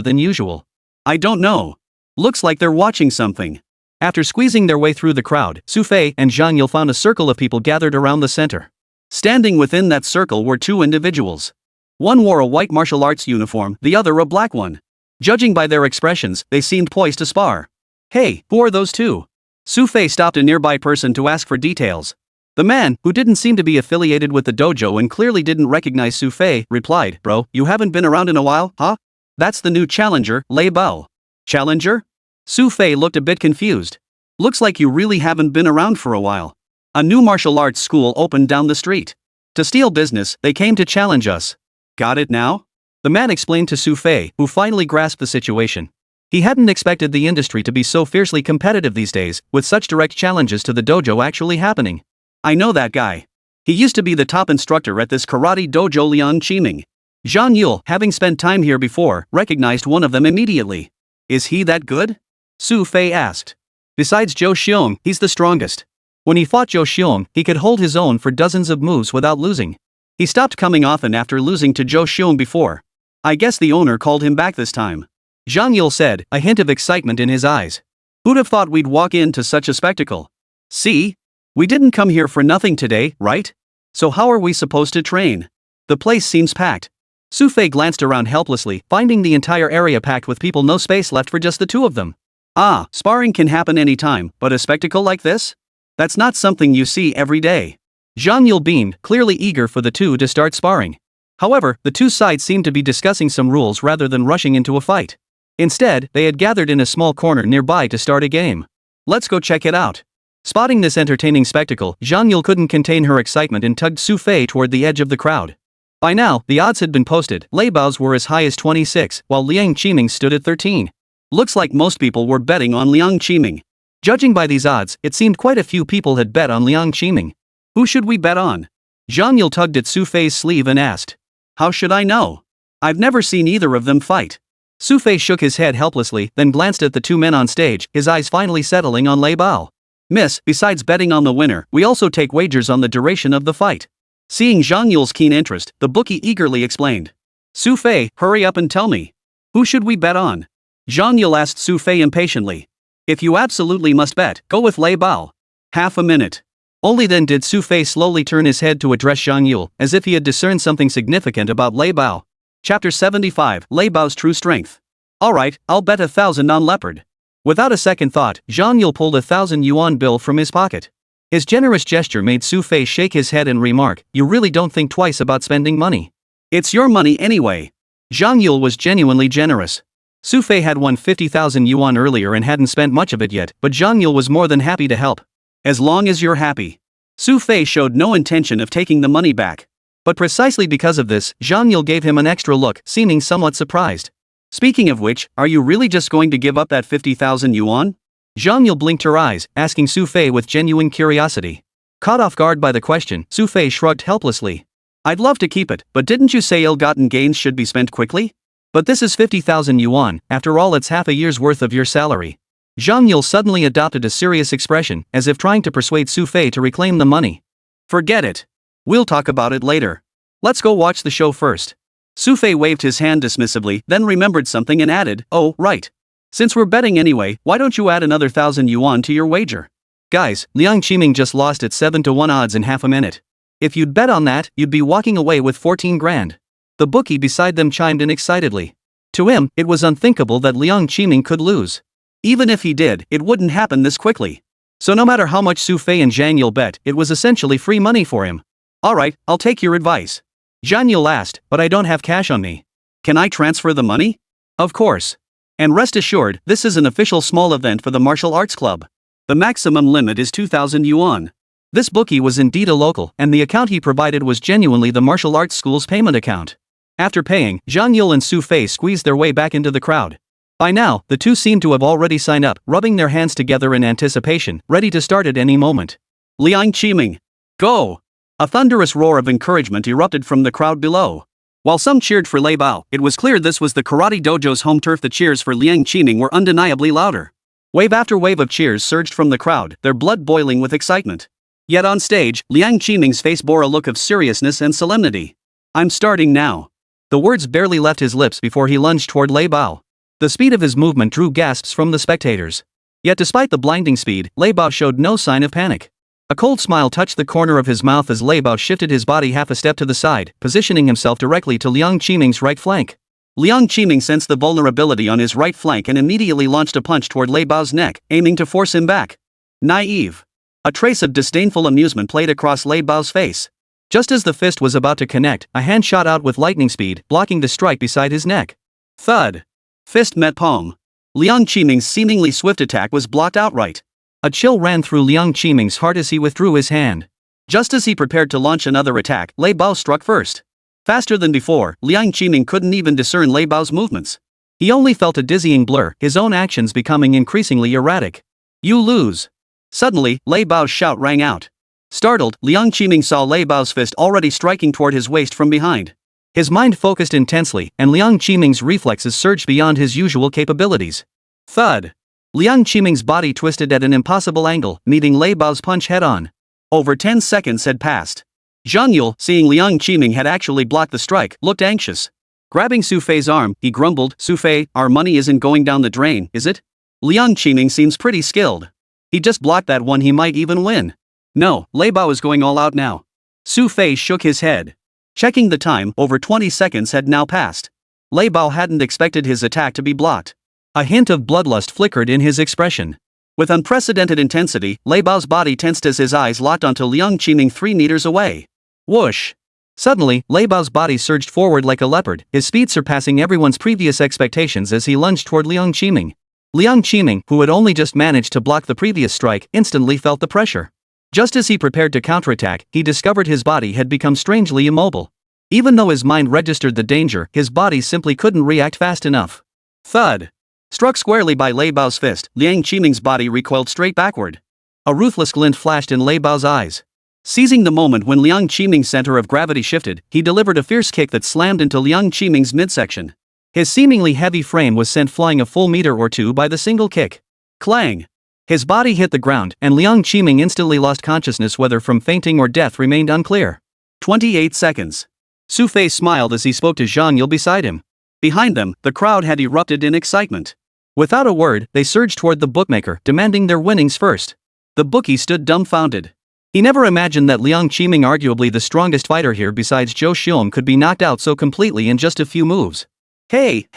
than usual. "I don't know. Looks like they're watching something." After squeezing their way through the crowd, Xu Fei and Zhang Yule found a circle of people gathered around the center. Standing within that circle were 2 individuals. One wore a white martial arts uniform, the other a black one. Judging by their expressions, they seemed poised to spar. "Hey, who are those 2? Xu Fei stopped a nearby person to ask for details. The man, who didn't seem to be affiliated with the dojo and clearly didn't recognize Xu Fei, replied, "Bro, you haven't been around in a while, huh? That's the new challenger, Lei Bao." "Challenger?" Xu Fei looked a bit confused. "Looks like you really haven't been around for a while. A new martial arts school opened down the street. To steal business, they came to challenge us. Got it now?" The man explained to Xu Fei, who finally grasped the situation. He hadn't expected the industry to be so fiercely competitive these days, with such direct challenges to the dojo actually happening. "I know that guy. He used to be the top instructor at this karate dojo, Liang Qiming." Zhang Yule, having spent time here before, recognized one of them immediately. "Is he that good?" Xu Fei asked. "Besides Zhou Xiong, he's the strongest. When he fought Zhou Xiong, he could hold his own for dozens of moves without losing. He stopped coming often after losing to Zhou Xiong before. I guess the owner called him back this time." Zhang Yule said, a hint of excitement in his eyes. "Who'd have thought we'd walk into such a spectacle? See? We didn't come here for nothing today, right? So how are we supposed to train? The place seems packed." Xu Fei glanced around helplessly, finding the entire area packed with people, no space left for just the 2 of them. "Ah, sparring can happen anytime, but a spectacle like this? That's not something you see every day." Zhang Yule beamed, clearly eager for the 2 to start sparring. However, the 2 sides seemed to be discussing some rules rather than rushing into a fight. Instead, they had gathered in a small corner nearby to start a game. Let's go check it out. Spotting this entertaining spectacle, Zhang Yule couldn't contain her excitement and tugged Xu Fei toward the edge of the crowd. By now, the odds had been posted. Lei Bao's were as high as 26, while Liang Qiming's stood at 13. Looks like most people were betting on Liang Qiming. Judging by these odds, it seemed quite a few people had bet on Liang Qiming. Who should we bet on? Zhang Yule tugged at Xu Fei's sleeve and asked. How should I know? I've never seen either of them fight. Xu Fei shook his head helplessly, then glanced at the two men on stage, his eyes finally settling on Lei Bao. Miss, besides betting on the winner, we also take wagers on the duration of the fight. Seeing Zhang Yule's keen interest, the bookie eagerly explained. Xu Fei, hurry up and tell me. Who should we bet on? Zhang Yule asked Xu Fei impatiently. If you absolutely must bet, go with Lei Bao. Half a minute. Only then did Xu Fei slowly turn his head to address Zhang Yule, as if he had discerned something significant about Lei Bao. Chapter 75, Lei Bao's True Strength. Alright, I'll bet 1,000 on leopard. Without a second thought, Zhang Yule pulled a 1,000 yuan bill from his pocket. His generous gesture made Xu Fei shake his head and remark, you really don't think twice about spending money. It's your money anyway. Zhang Yule was genuinely generous. Xu Fei had won 50,000 yuan earlier and hadn't spent much of it yet, but Zhang Yule was more than happy to help. As long as you're happy. Xu Fei showed no intention of taking the money back. But precisely because of this, Zhang Yule gave him an extra look, seeming somewhat surprised. Speaking of which, are you really just going to give up that 50,000 yuan? Zhang Yule blinked her eyes, asking Xu Fei with genuine curiosity. Caught off guard by the question, Xu Fei shrugged helplessly. I'd love to keep it, but didn't you say ill-gotten gains should be spent quickly? But this is 50,000 yuan, after all it's half a year's worth of your salary. Zhang Yule suddenly adopted a serious expression, as if trying to persuade Xu Fei to reclaim the money. Forget it. We'll talk about it later. Let's go watch the show first. Xu Fei waved his hand dismissively, then remembered something and added, oh, right. Since we're betting anyway, why don't you add another 1,000 yuan to your wager? Guys, Liang Qiming just lost at 7-1 odds in half a minute. If you'd bet on that, you'd be walking away with 14 grand. The bookie beside them chimed in excitedly. To him, it was unthinkable that Liang Qiming could lose. Even if he did, it wouldn't happen this quickly. So no matter how much Xu Fei and Zhang Yule bet, it was essentially free money for him. Alright, I'll take your advice. Zhang Yule asked, but I don't have cash on me. Can I transfer the money? Of course. And rest assured, this is an official small event for the martial arts club. The maximum limit is 2,000 yuan. This bookie was indeed a local, and the account he provided was genuinely the martial arts school's payment account. After paying, Zhang Yule and Xu Fei squeezed their way back into the crowd. By now, the two seemed to have already signed up, rubbing their hands together in anticipation, ready to start at any moment. Liang Qiming. Go! A thunderous roar of encouragement erupted from the crowd below. While some cheered for Lei Bao, it was clear this was the karate dojo's home turf. The cheers for Liang Qiming were undeniably louder. Wave after wave of cheers surged from the crowd, their blood boiling with excitement. Yet on stage, Liang Qiming's face bore a look of seriousness and solemnity. I'm starting now. The words barely left his lips before he lunged toward Lei Bao. The speed of his movement drew gasps from the spectators. Yet despite the blinding speed, Lei Bao showed no sign of panic. A cold smile touched the corner of his mouth as Lei Bao shifted his body half a step to the side, positioning himself directly to Liang Qiming's right flank. Liang Qiming sensed the vulnerability on his right flank and immediately launched a punch toward Lei Bao's neck, aiming to force him back. Naive. A trace of disdainful amusement played across Lei Bao's face. Just as the fist was about to connect, a hand shot out with lightning speed, blocking the strike beside his neck. Thud. Fist met palm. Liang Qiming's seemingly swift attack was blocked outright. A chill ran through Liang Qiming's heart as he withdrew his hand. Just as he prepared to launch another attack, Lei Bao struck first. Faster than before, Liang Qiming couldn't even discern Lei Bao's movements. He only felt a dizzying blur, his own actions becoming increasingly erratic. You lose. Suddenly, Lei Bao's shout rang out. Startled, Liang Qiming saw Lei Bao's fist already striking toward his waist from behind. His mind focused intensely, and Liang Qiming's reflexes surged beyond his usual capabilities. Thud. Liang Qiming's body twisted at an impossible angle, meeting Lei Bao's punch head-on. Over 10 seconds had passed. Zhang Yule, seeing Liang Qiming had actually blocked the strike, looked anxious. Grabbing Xu Fei's arm, he grumbled, Xu Fei, our money isn't going down the drain, is it? Liang Qiming seems pretty skilled. He just blocked that one, he might even win. No, Lei Bao is going all out now. Xu Fei shook his head. Checking the time, over 20 seconds had now passed. Lei Bao hadn't expected his attack to be blocked. A hint of bloodlust flickered in his expression. With unprecedented intensity, Lei Bao's body tensed as his eyes locked onto Liang Qiming 3 meters away. Whoosh! Suddenly, Lei Bao's body surged forward like a leopard, his speed surpassing everyone's previous expectations as he lunged toward Liang Qiming. Liang Qiming, who had only just managed to block the previous strike, instantly felt the pressure. Just as he prepared to counterattack, he discovered his body had become strangely immobile. Even though his mind registered the danger, his body simply couldn't react fast enough. Thud! Struck squarely by Lei Bao's fist, Liang Qiming's body recoiled straight backward. A ruthless glint flashed in Lei Bao's eyes. Seizing the moment when Liang Qiming's center of gravity shifted, he delivered a fierce kick that slammed into Liang Qiming's midsection. His seemingly heavy frame was sent flying a full meter or two by the single kick. Clang! His body hit the ground, and Liang Qiming instantly lost consciousness, whether from fainting or death remained unclear. 28 seconds. Xu Fei smiled as he spoke to Zhang Yule beside him. Behind them, the crowd had erupted in excitement. Without a word, they surged toward the bookmaker, demanding their winnings first. The bookie stood dumbfounded. He never imagined that Liang Qiming, arguably the strongest fighter here besides Zhou Xiong, could be knocked out so completely in just a few moves. Hey!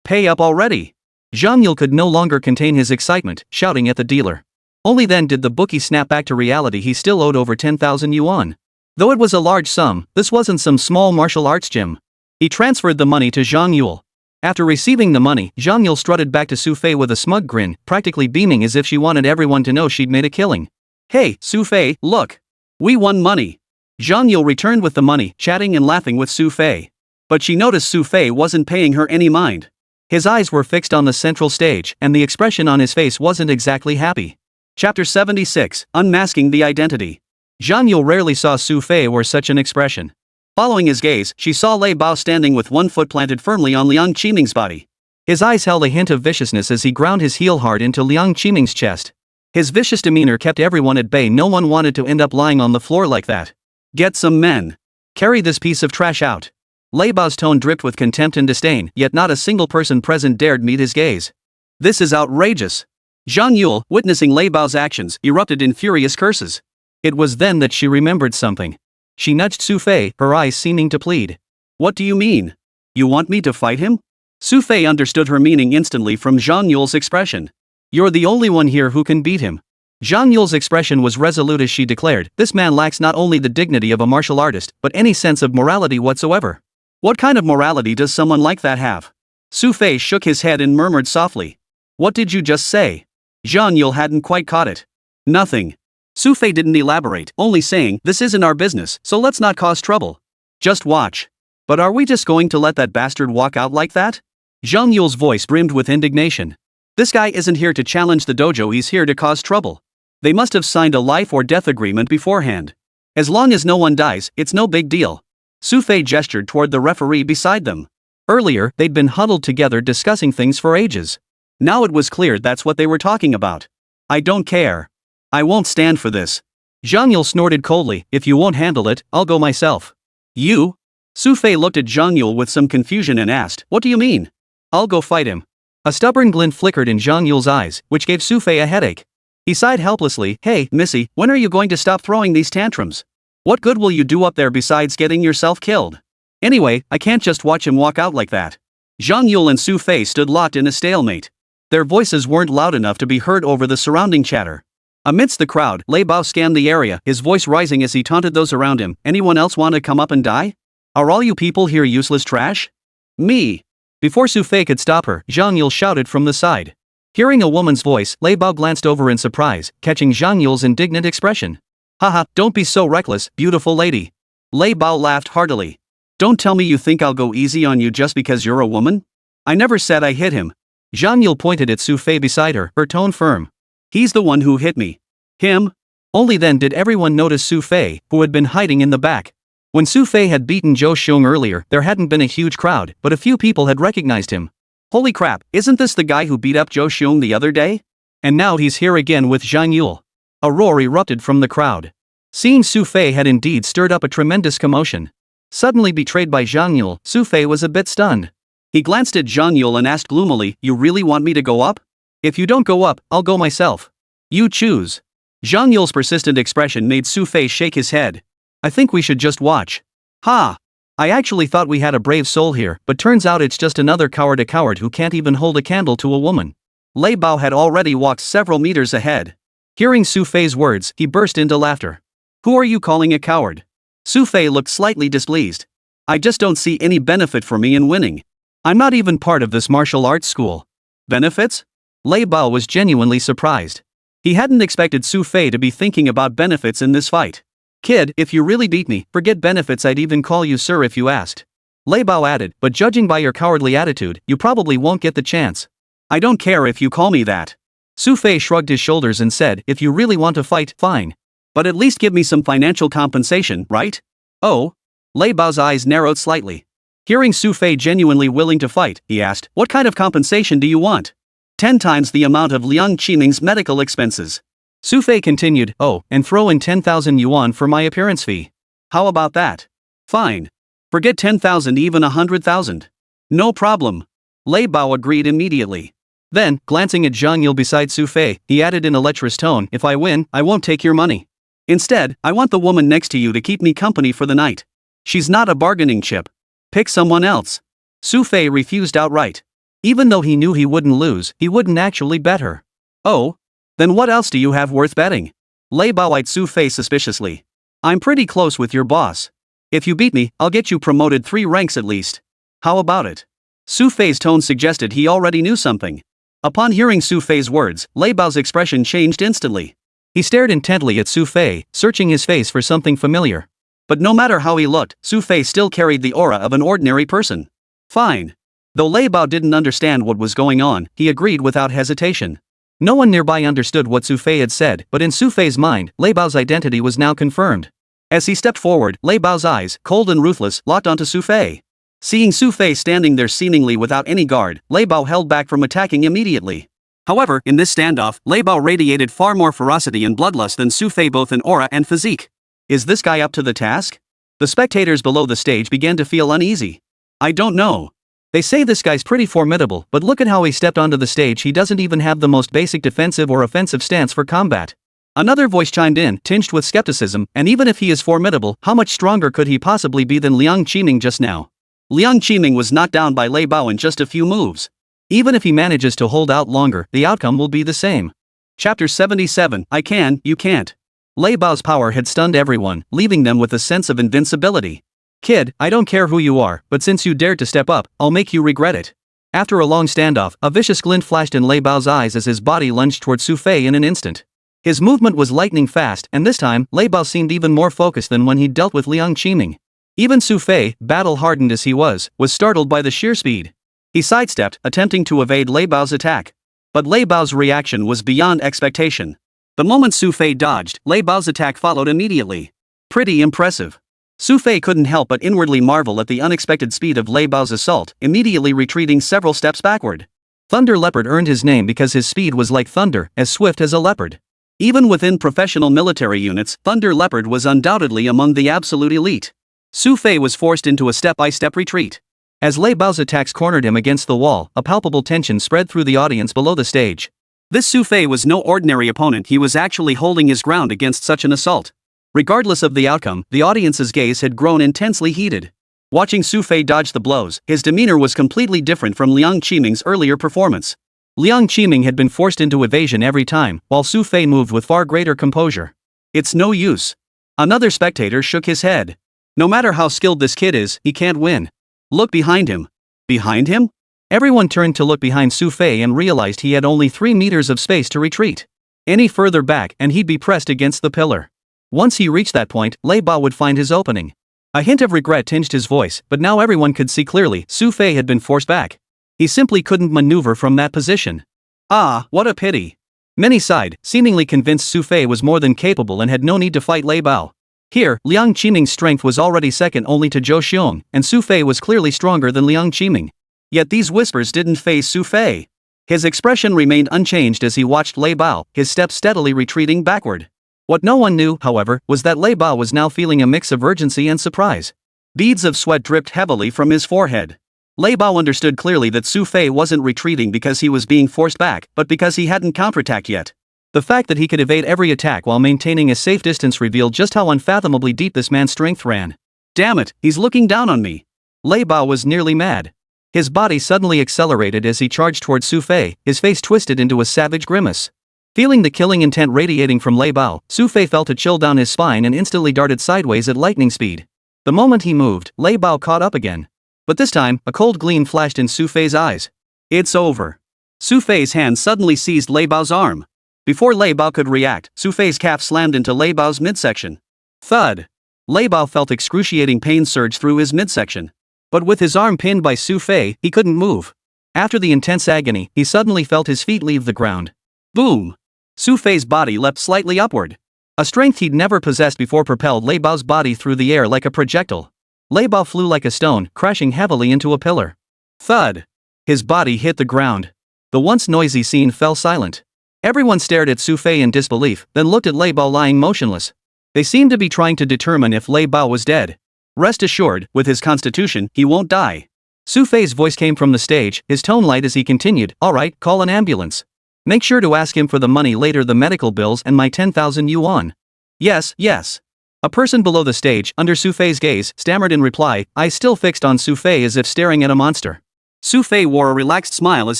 Pay up already! Zhang Yule could no longer contain his excitement, shouting at the dealer. Only then did the bookie snap back to reality. He still owed over 10,000 yuan. Though it was a large sum, this wasn't some small martial arts gym. He transferred the money to Zhang Yule. After receiving the money, Zhang Yule strutted back to Xu Fei with a smug grin, practically beaming as if she wanted everyone to know she'd made a killing. Hey, Xu Fei, look! We won money! Zhang Yule returned with the money, chatting and laughing with Xu Fei. But she noticed Xu Fei wasn't paying her any mind. His eyes were fixed on the central stage, and the expression on his face wasn't exactly happy. Chapter 76, Unmasking the Identity. Zhang Yule rarely saw Xu Fei wear such an expression. Following his gaze, she saw Lei Bao standing with one foot planted firmly on Liang Qiming's body. His eyes held a hint of viciousness as he ground his heel hard into Liang Qiming's chest. His vicious demeanor kept everyone at bay. No one wanted to end up lying on the floor like that. Get some men. Carry this piece of trash out. Lei Bao's tone dripped with contempt and disdain, yet not a single person present dared meet his gaze. This is outrageous. Zhang Yule, witnessing Lei Bao's actions, erupted in furious curses. It was then that she remembered something. She nudged Xu Fei, her eyes seeming to plead. What do you mean? You want me to fight him? Xu Fei understood her meaning instantly from Zhang Yule's expression. You're the only one here who can beat him. Zhang Yule's expression was resolute as she declared, this man lacks not only the dignity of a martial artist, but any sense of morality whatsoever. What kind of morality does someone like that have? Xu Fei shook his head and murmured softly. What did you just say? Zhang Yule hadn't quite caught it. Nothing. Xu Fei didn't elaborate, only saying, this isn't our business, so let's not cause trouble. Just watch. But are we just going to let that bastard walk out like that? Zhang Yule's voice brimmed with indignation. This guy isn't here to challenge the dojo, he's here to cause trouble. They must have signed a life or death agreement beforehand. As long as no one dies, it's no big deal. Xu Fei gestured toward the referee beside them. Earlier, they'd been huddled together discussing things for ages. Now it was clear that's what they were talking about. I don't care. I won't stand for this. Zhang Yule snorted coldly, if you won't handle it, I'll go myself. You? Xu Fei looked at Zhang Yule with some confusion and asked, what do you mean? I'll go fight him. A stubborn glint flickered in Zhang Yule's eyes, which gave Xu Fei a headache. He sighed helplessly, hey, missy, when are you going to stop throwing these tantrums? What good will you do up there besides getting yourself killed? Anyway, I can't just watch him walk out like that. Zhang Yule and Xu Fei stood locked in a stalemate. Their voices weren't loud enough to be heard over the surrounding chatter. Amidst the crowd, Lei Bao scanned the area, his voice rising as he taunted those around him. Anyone else want to come up and die? Are all you people here useless trash? Me. Before Xu Fei could stop her, Zhang Yule shouted from the side. Hearing a woman's voice, Lei Bao glanced over in surprise, catching Zhang Yule's indignant expression. Haha, don't be so reckless, beautiful lady. Lei Bao laughed heartily. Don't tell me you think I'll go easy on you just because you're a woman? I never said I hit him. Zhang Yule pointed at Xu Fei beside her, her tone firm. He's the one who hit me. Him? Only then did everyone notice Xu Fei, who had been hiding in the back. When Xu Fei had beaten Zhou Xiong earlier, there hadn't been a huge crowd, but a few people had recognized him. Holy crap, isn't this the guy who beat up Zhou Xiong the other day? And now he's here again with Zhang Yule. A roar erupted from the crowd. Seeing Xu Fei had indeed stirred up a tremendous commotion. Suddenly betrayed by Zhang Yule, Xu Fei was a bit stunned. He glanced at Zhang Yule and asked gloomily, you really want me to go up? If you don't go up, I'll go myself. You choose. Zhang Yule's persistent expression made Xu Fei shake his head. I think we should just watch. Ha! I actually thought we had a brave soul here, but turns out it's just another coward who can't even hold a candle to a woman. Lei Bao had already walked several meters ahead. Hearing Xu Fei's words, he burst into laughter. Who are you calling a coward? Xu Fei looked slightly displeased. I just don't see any benefit for me in winning. I'm not even part of this martial arts school. Benefits? Lei Bao was genuinely surprised. He hadn't expected Xu Fei to be thinking about benefits in this fight. Kid, if you really beat me, forget benefits, I'd even call you sir if you asked. Lei Bao added, but judging by your cowardly attitude, you probably won't get the chance. I don't care if you call me that. Xu Fei shrugged his shoulders and said, if you really want to fight, fine. But at least give me some financial compensation, right? Oh? Lei Bao's eyes narrowed slightly. Hearing Xu Fei genuinely willing to fight, he asked, what kind of compensation do you want? 10 times the amount of Liang Qiming's medical expenses. Xu Fei continued, oh, and throw in 10,000 yuan for my appearance fee. How about that? Fine. Forget 10,000, even 100,000. No problem. Lei Bao agreed immediately. Then, glancing at Zhang Yule beside Xu Fei, he added in a lecherous tone, if I win, I won't take your money. Instead, I want the woman next to you to keep me company for the night. She's not a bargaining chip. Pick someone else. Xu Fei refused outright. Even though he knew he wouldn't lose, he wouldn't actually bet her. Oh? Then what else do you have worth betting? Lei Bao eyed Xu Fei suspiciously. I'm pretty close with your boss. If you beat me, I'll get you promoted 3 ranks at least. How about it? Xu Fei's tone suggested he already knew something. Upon hearing Xu Fei's words, Lei Bao's expression changed instantly. He stared intently at Xu Fei, searching his face for something familiar. But no matter how he looked, Xu Fei still carried the aura of an ordinary person. Fine. Though Lei Bao didn't understand what was going on, he agreed without hesitation. No one nearby understood what Xu Fei had said, but in Xu Fei's mind, Lei Bao's identity was now confirmed. As he stepped forward, Lei Bao's eyes, cold and ruthless, locked onto Xu Fei. Seeing Xu Fei standing there seemingly without any guard, Lei Bao held back from attacking immediately. However, in this standoff, Lei Bao radiated far more ferocity and bloodlust than Xu Fei both in aura and physique. Is this guy up to the task? The spectators below the stage began to feel uneasy. I don't know. They say this guy's pretty formidable, but look at how he stepped onto the stage. He doesn't even have the most basic defensive or offensive stance for combat. Another voice chimed in, tinged with skepticism, and even if he is formidable, how much stronger could he possibly be than Liang Qiming just now? Liang Qiming was knocked down by Lei Bao in just a few moves. Even if he manages to hold out longer, the outcome will be the same. Chapter 77, I can, you can't. Lei Bao's power had stunned everyone, leaving them with a sense of invincibility. Kid, I don't care who you are, but since you dared to step up, I'll make you regret it. After a long standoff, a vicious glint flashed in Lei Bao's eyes as his body lunged toward Xu Fei in an instant. His movement was lightning fast, and this time, Lei Bao seemed even more focused than when he'd dealt with Liang Qiming. Even Xu Fei, battle-hardened as he was startled by the sheer speed. He sidestepped, attempting to evade Lei Bao's attack. But Lei Bao's reaction was beyond expectation. The moment Xu Fei dodged, Lei Bao's attack followed immediately. Pretty impressive. Xu Fei couldn't help but inwardly marvel at the unexpected speed of Lei Bao's assault, immediately retreating several steps backward. Thunder Leopard earned his name because his speed was like thunder, as swift as a leopard. Even within professional military units, Thunder Leopard was undoubtedly among the absolute elite. Xu Fei was forced into a step-by-step retreat. As Lei Bao's attacks cornered him against the wall, a palpable tension spread through the audience below the stage. This Xu Fei was no ordinary opponent. He was actually holding his ground against such an assault. Regardless of the outcome, the audience's gaze had grown intensely heated. Watching Xu Fei dodge the blows, his demeanor was completely different from Liang Qiming's earlier performance. Liang Qiming had been forced into evasion every time, while Xu Fei moved with far greater composure. It's no use. Another spectator shook his head. No matter how skilled this kid is, he can't win. Look behind him. Behind him? Everyone turned to look behind Xu Fei and realized he had only 3 meters of space to retreat. Any further back and he'd be pressed against the pillar. Once he reached that point, Lei Bao would find his opening. A hint of regret tinged his voice, but now everyone could see clearly, Xu Fei had been forced back. He simply couldn't maneuver from that position. Ah, what a pity. Many sighed, seemingly convinced Xu Fei was more than capable and had no need to fight Lei Bao. Here, Liang Qiming's strength was already second only to Zhou Xiong, and Xu Fei was clearly stronger than Liang Qiming. Yet these whispers didn't faze Xu Fei. His expression remained unchanged as he watched Lei Bao, his steps steadily retreating backward. What no one knew, however, was that Lei Bao was now feeling a mix of urgency and surprise. Beads of sweat dripped heavily from his forehead. Lei Bao understood clearly that Xu Fei wasn't retreating because he was being forced back, but because he hadn't counterattacked yet. The fact that he could evade every attack while maintaining a safe distance revealed just how unfathomably deep this man's strength ran. Damn it, he's looking down on me. Lei Bao was nearly mad. His body suddenly accelerated as he charged towards Xu Fei, his face twisted into a savage grimace. Feeling the killing intent radiating from Lei Bao, Xu Fei felt a chill down his spine and instantly darted sideways at lightning speed. The moment he moved, Lei Bao caught up again. But this time, a cold gleam flashed in Xu Fei's eyes. It's over. Xu Fei's hand suddenly seized Lei Bao's arm. Before Lei Bao could react, Xu Fei's calf slammed into Lei Bao's midsection. Thud. Lei Bao felt excruciating pain surge through his midsection. But with his arm pinned by Xu Fei, he couldn't move. After the intense agony, he suddenly felt his feet leave the ground. Boom! Xu Fei's body leapt slightly upward. A strength he'd never possessed before propelled Lei Bao's body through the air like a projectile. Lei Bao flew like a stone, crashing heavily into a pillar. Thud! His body hit the ground. The once noisy scene fell silent. Everyone stared at Xu Fei in disbelief, then looked at Lei Bao lying motionless. They seemed to be trying to determine if Lei Bao was dead. Rest assured, with his constitution, he won't die. Xu Fei's voice came from the stage, his tone light as he continued, "Alright, call an ambulance. Make sure to ask him for the money later, the medical bills and my 10,000 yuan. Yes, yes." A person below the stage, under Xu Fei's gaze, stammered in reply, eyes still fixed on Xu Fei as if staring at a monster. Xu Fei wore a relaxed smile as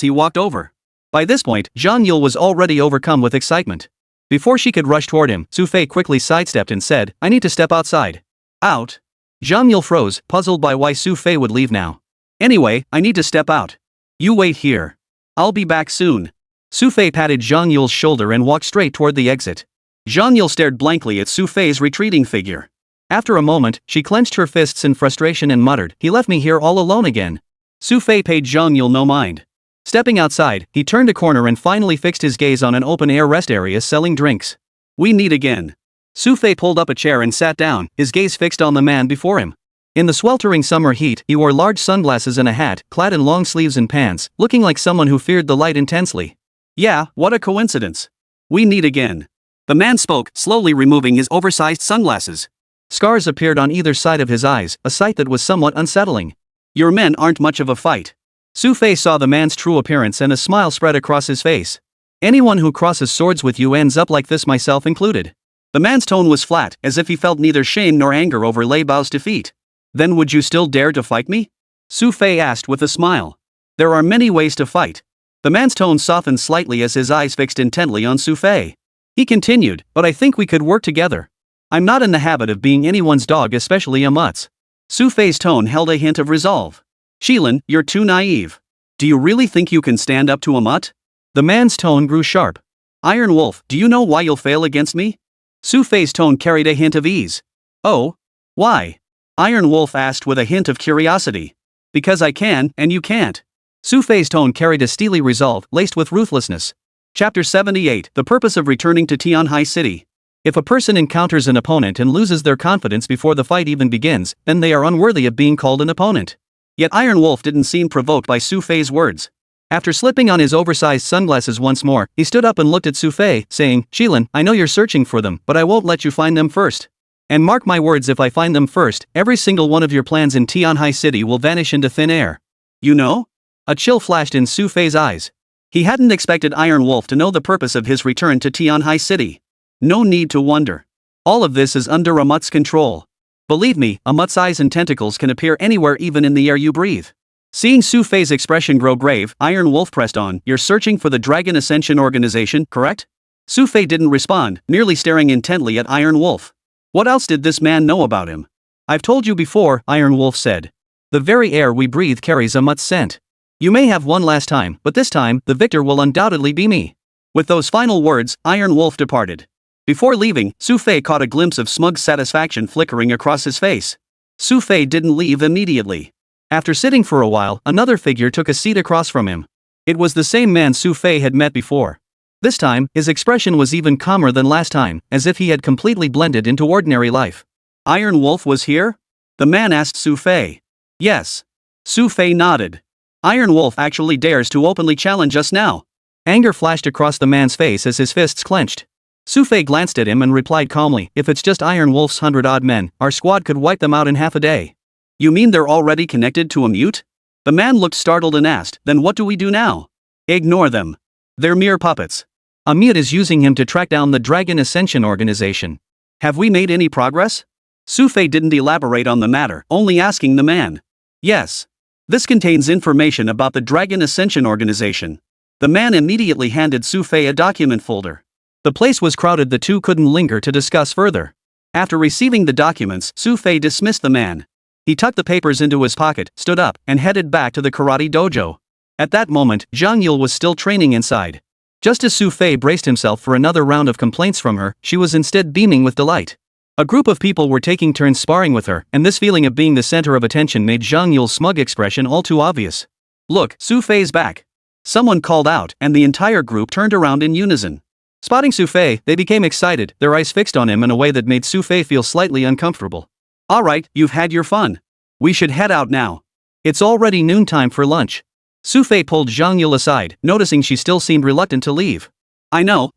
he walked over. By this point, Zhang Yule was already overcome with excitement. Before she could rush toward him, Xu Fei quickly sidestepped and said, "I need to step outside." Out? Zhang Yule froze, puzzled by why Xu Fei would leave now. "Anyway, I need to step out. You wait here. I'll be back soon." Xu Fei patted Zhang Yule's shoulder and walked straight toward the exit. Zhang Yule stared blankly at Xu Fei's retreating figure. After a moment, she clenched her fists in frustration and muttered, "He left me here all alone again." Xu Fei paid Zhang Yule no mind. Stepping outside, he turned a corner and finally fixed his gaze on an open-air rest area selling drinks. "We meet again." Xu Fei pulled up a chair and sat down, his gaze fixed on the man before him. In the sweltering summer heat, he wore large sunglasses and a hat, clad in long sleeves and pants, looking like someone who feared the light intensely. "Yeah, what a coincidence. We meet again." The man spoke, slowly removing his oversized sunglasses. Scars appeared on either side of his eyes, a sight that was somewhat unsettling. "Your men aren't much of a fight." Xu Fei saw the man's true appearance and a smile spread across his face. "Anyone who crosses swords with you ends up like this, myself included." The man's tone was flat, as if he felt neither shame nor anger over Lei Bao's defeat. "Then would you still dare to fight me?" Xu Fei asked with a smile. "There are many ways to fight." The man's tone softened slightly as his eyes fixed intently on Xu Fei. He continued, "But I think we could work together. I'm not in the habit of being anyone's dog, especially a mutt's." Xu Fei's tone held a hint of resolve. "Qilin, you're too naive. Do you really think you can stand up to a mutt?" The man's tone grew sharp. "Iron Wolf, do you know why you'll fail against me?" Xu Fei's tone carried a hint of ease. "Oh? Why?" Iron Wolf asked with a hint of curiosity. "Because I can, and you can't." Xu Fei's tone carried a steely resolve, laced with ruthlessness. Chapter 78, The Purpose of Returning to Tianhai City. If a person encounters an opponent and loses their confidence before the fight even begins, then they are unworthy of being called an opponent. Yet Iron Wolf didn't seem provoked by Xu Fei's words. After slipping on his oversized sunglasses once more, he stood up and looked at Xu Fei, saying, "Qilin, I know you're searching for them, but I won't let you find them first. And mark my words, if I find them first, every single one of your plans in Tianhai City will vanish into thin air." "You know?" A chill flashed in Xu Fei's eyes. He hadn't expected Iron Wolf to know the purpose of his return to Tianhai City. No need to wonder. All of this is under a mutt's control. Believe me, a mutt's eyes and tentacles can appear anywhere, even in the air you breathe. Seeing Xu Fei's expression grow grave, Iron Wolf pressed on, "You're searching for the Dragon Ascension organization, correct?" Xu Fei didn't respond, merely staring intently at Iron Wolf. What else did this man know about him? "I've told you before," Iron Wolf said. "The very air we breathe carries a mutt's scent. You may have one last time, but this time, the victor will undoubtedly be me." With those final words, Iron Wolf departed. Before leaving, Xu Fei caught a glimpse of smug satisfaction flickering across his face. Xu Fei didn't leave immediately. After sitting for a while, another figure took a seat across from him. It was the same man Xu Fei had met before. This time, his expression was even calmer than last time, as if he had completely blended into ordinary life. "Iron Wolf was here?" the man asked Xu Fei. "Yes." Xu Fei nodded. "Iron Wolf actually dares to openly challenge us now." Anger flashed across the man's face as his fists clenched. Xu Fei glanced at him and replied calmly, "If it's just Iron Wolf's 100-odd men, our squad could wipe them out in half a day." "You mean they're already connected to a mute?" The man looked startled and asked, "Then what do we do now?" "Ignore them. They're mere puppets. A mute is using him to track down the Dragon Ascension organization." "Have we made any progress?" Xu Fei didn't elaborate on the matter, only asking the man. "Yes. This contains information about the Dragon Ascension organization. The man immediately handed Xu Fei a document folder. The place was crowded, the two couldn't linger to discuss further. After receiving the documents, Xu Fei dismissed the man. He tucked the papers into his pocket, stood up, and headed back to the karate dojo. At that moment, Zhang Yule was still training inside. Just as Xu Fei braced himself for another round of complaints from her, she was instead beaming with delight. A group of people were taking turns sparring with her, and this feeling of being the center of attention made Zhang Yule's smug expression all too obvious. "Look, Xu Fei's back!" Someone called out, and the entire group turned around in unison. Spotting Xu Fei, they became excited, their eyes fixed on him in a way that made Xu Fei feel slightly uncomfortable. "Alright, you've had your fun. We should head out now. It's already noontime for lunch." Xu Fei pulled Zhang Yule aside, noticing she still seemed reluctant to leave. I know.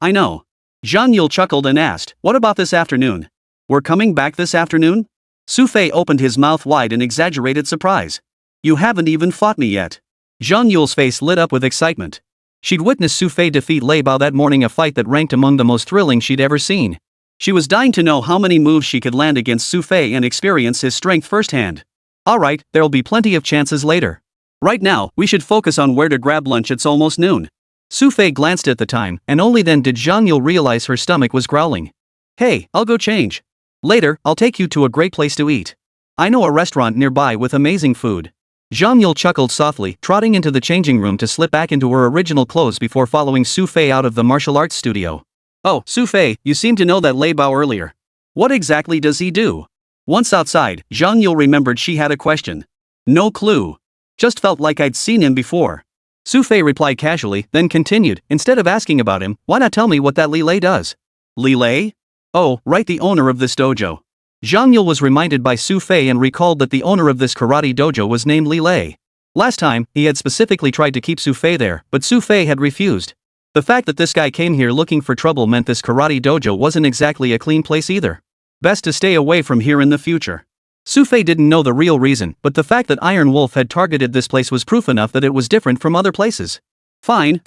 Zhang Yule chuckled and asked, "What about this afternoon? We're coming back this afternoon?" Xu Fei opened his mouth wide in exaggerated surprise. "You haven't even fought me yet." Zhang Yule's face lit up with excitement. She'd witnessed Xu Fei defeat Lei Bao that morning, a fight that ranked among the most thrilling she'd ever seen. She was dying to know how many moves she could land against Xu Fei and experience his strength firsthand. "Alright, there'll be plenty of chances later. Right now, we should focus on where to grab lunch. It's almost noon." Xu Fei glanced at the time, and only then did Zhang Yule realize her stomach was growling. "Hey, I'll go change. Later, I'll take you to a great place to eat. I know a restaurant nearby with amazing food." Zhang Yule chuckled softly, trotting into the changing room to slip back into her original clothes before following Xu Fei out of the martial arts studio. "Oh, Xu Fei, you seem to know that Lei Bao earlier. What exactly does he do?" Once outside, Zhang Yule remembered she had a question. "No clue. Just felt like I'd seen him before." Xu Fei replied casually, then continued, "Instead of asking about him, why not tell me what that Li Lei does?" "Li Lei? Oh, right, the owner of this dojo." Zhang Yule was reminded by Xu Fei and recalled that the owner of this karate dojo was named Li Lei. Last time, he had specifically tried to keep Xu Fei there, but Xu Fei had refused. The fact that this guy came here looking for trouble meant this karate dojo wasn't exactly a clean place either. Best to stay away from here in the future. Xu Fei didn't know the real reason, but the fact that Iron Wolf had targeted this place was proof enough that it was different from other places. Fine.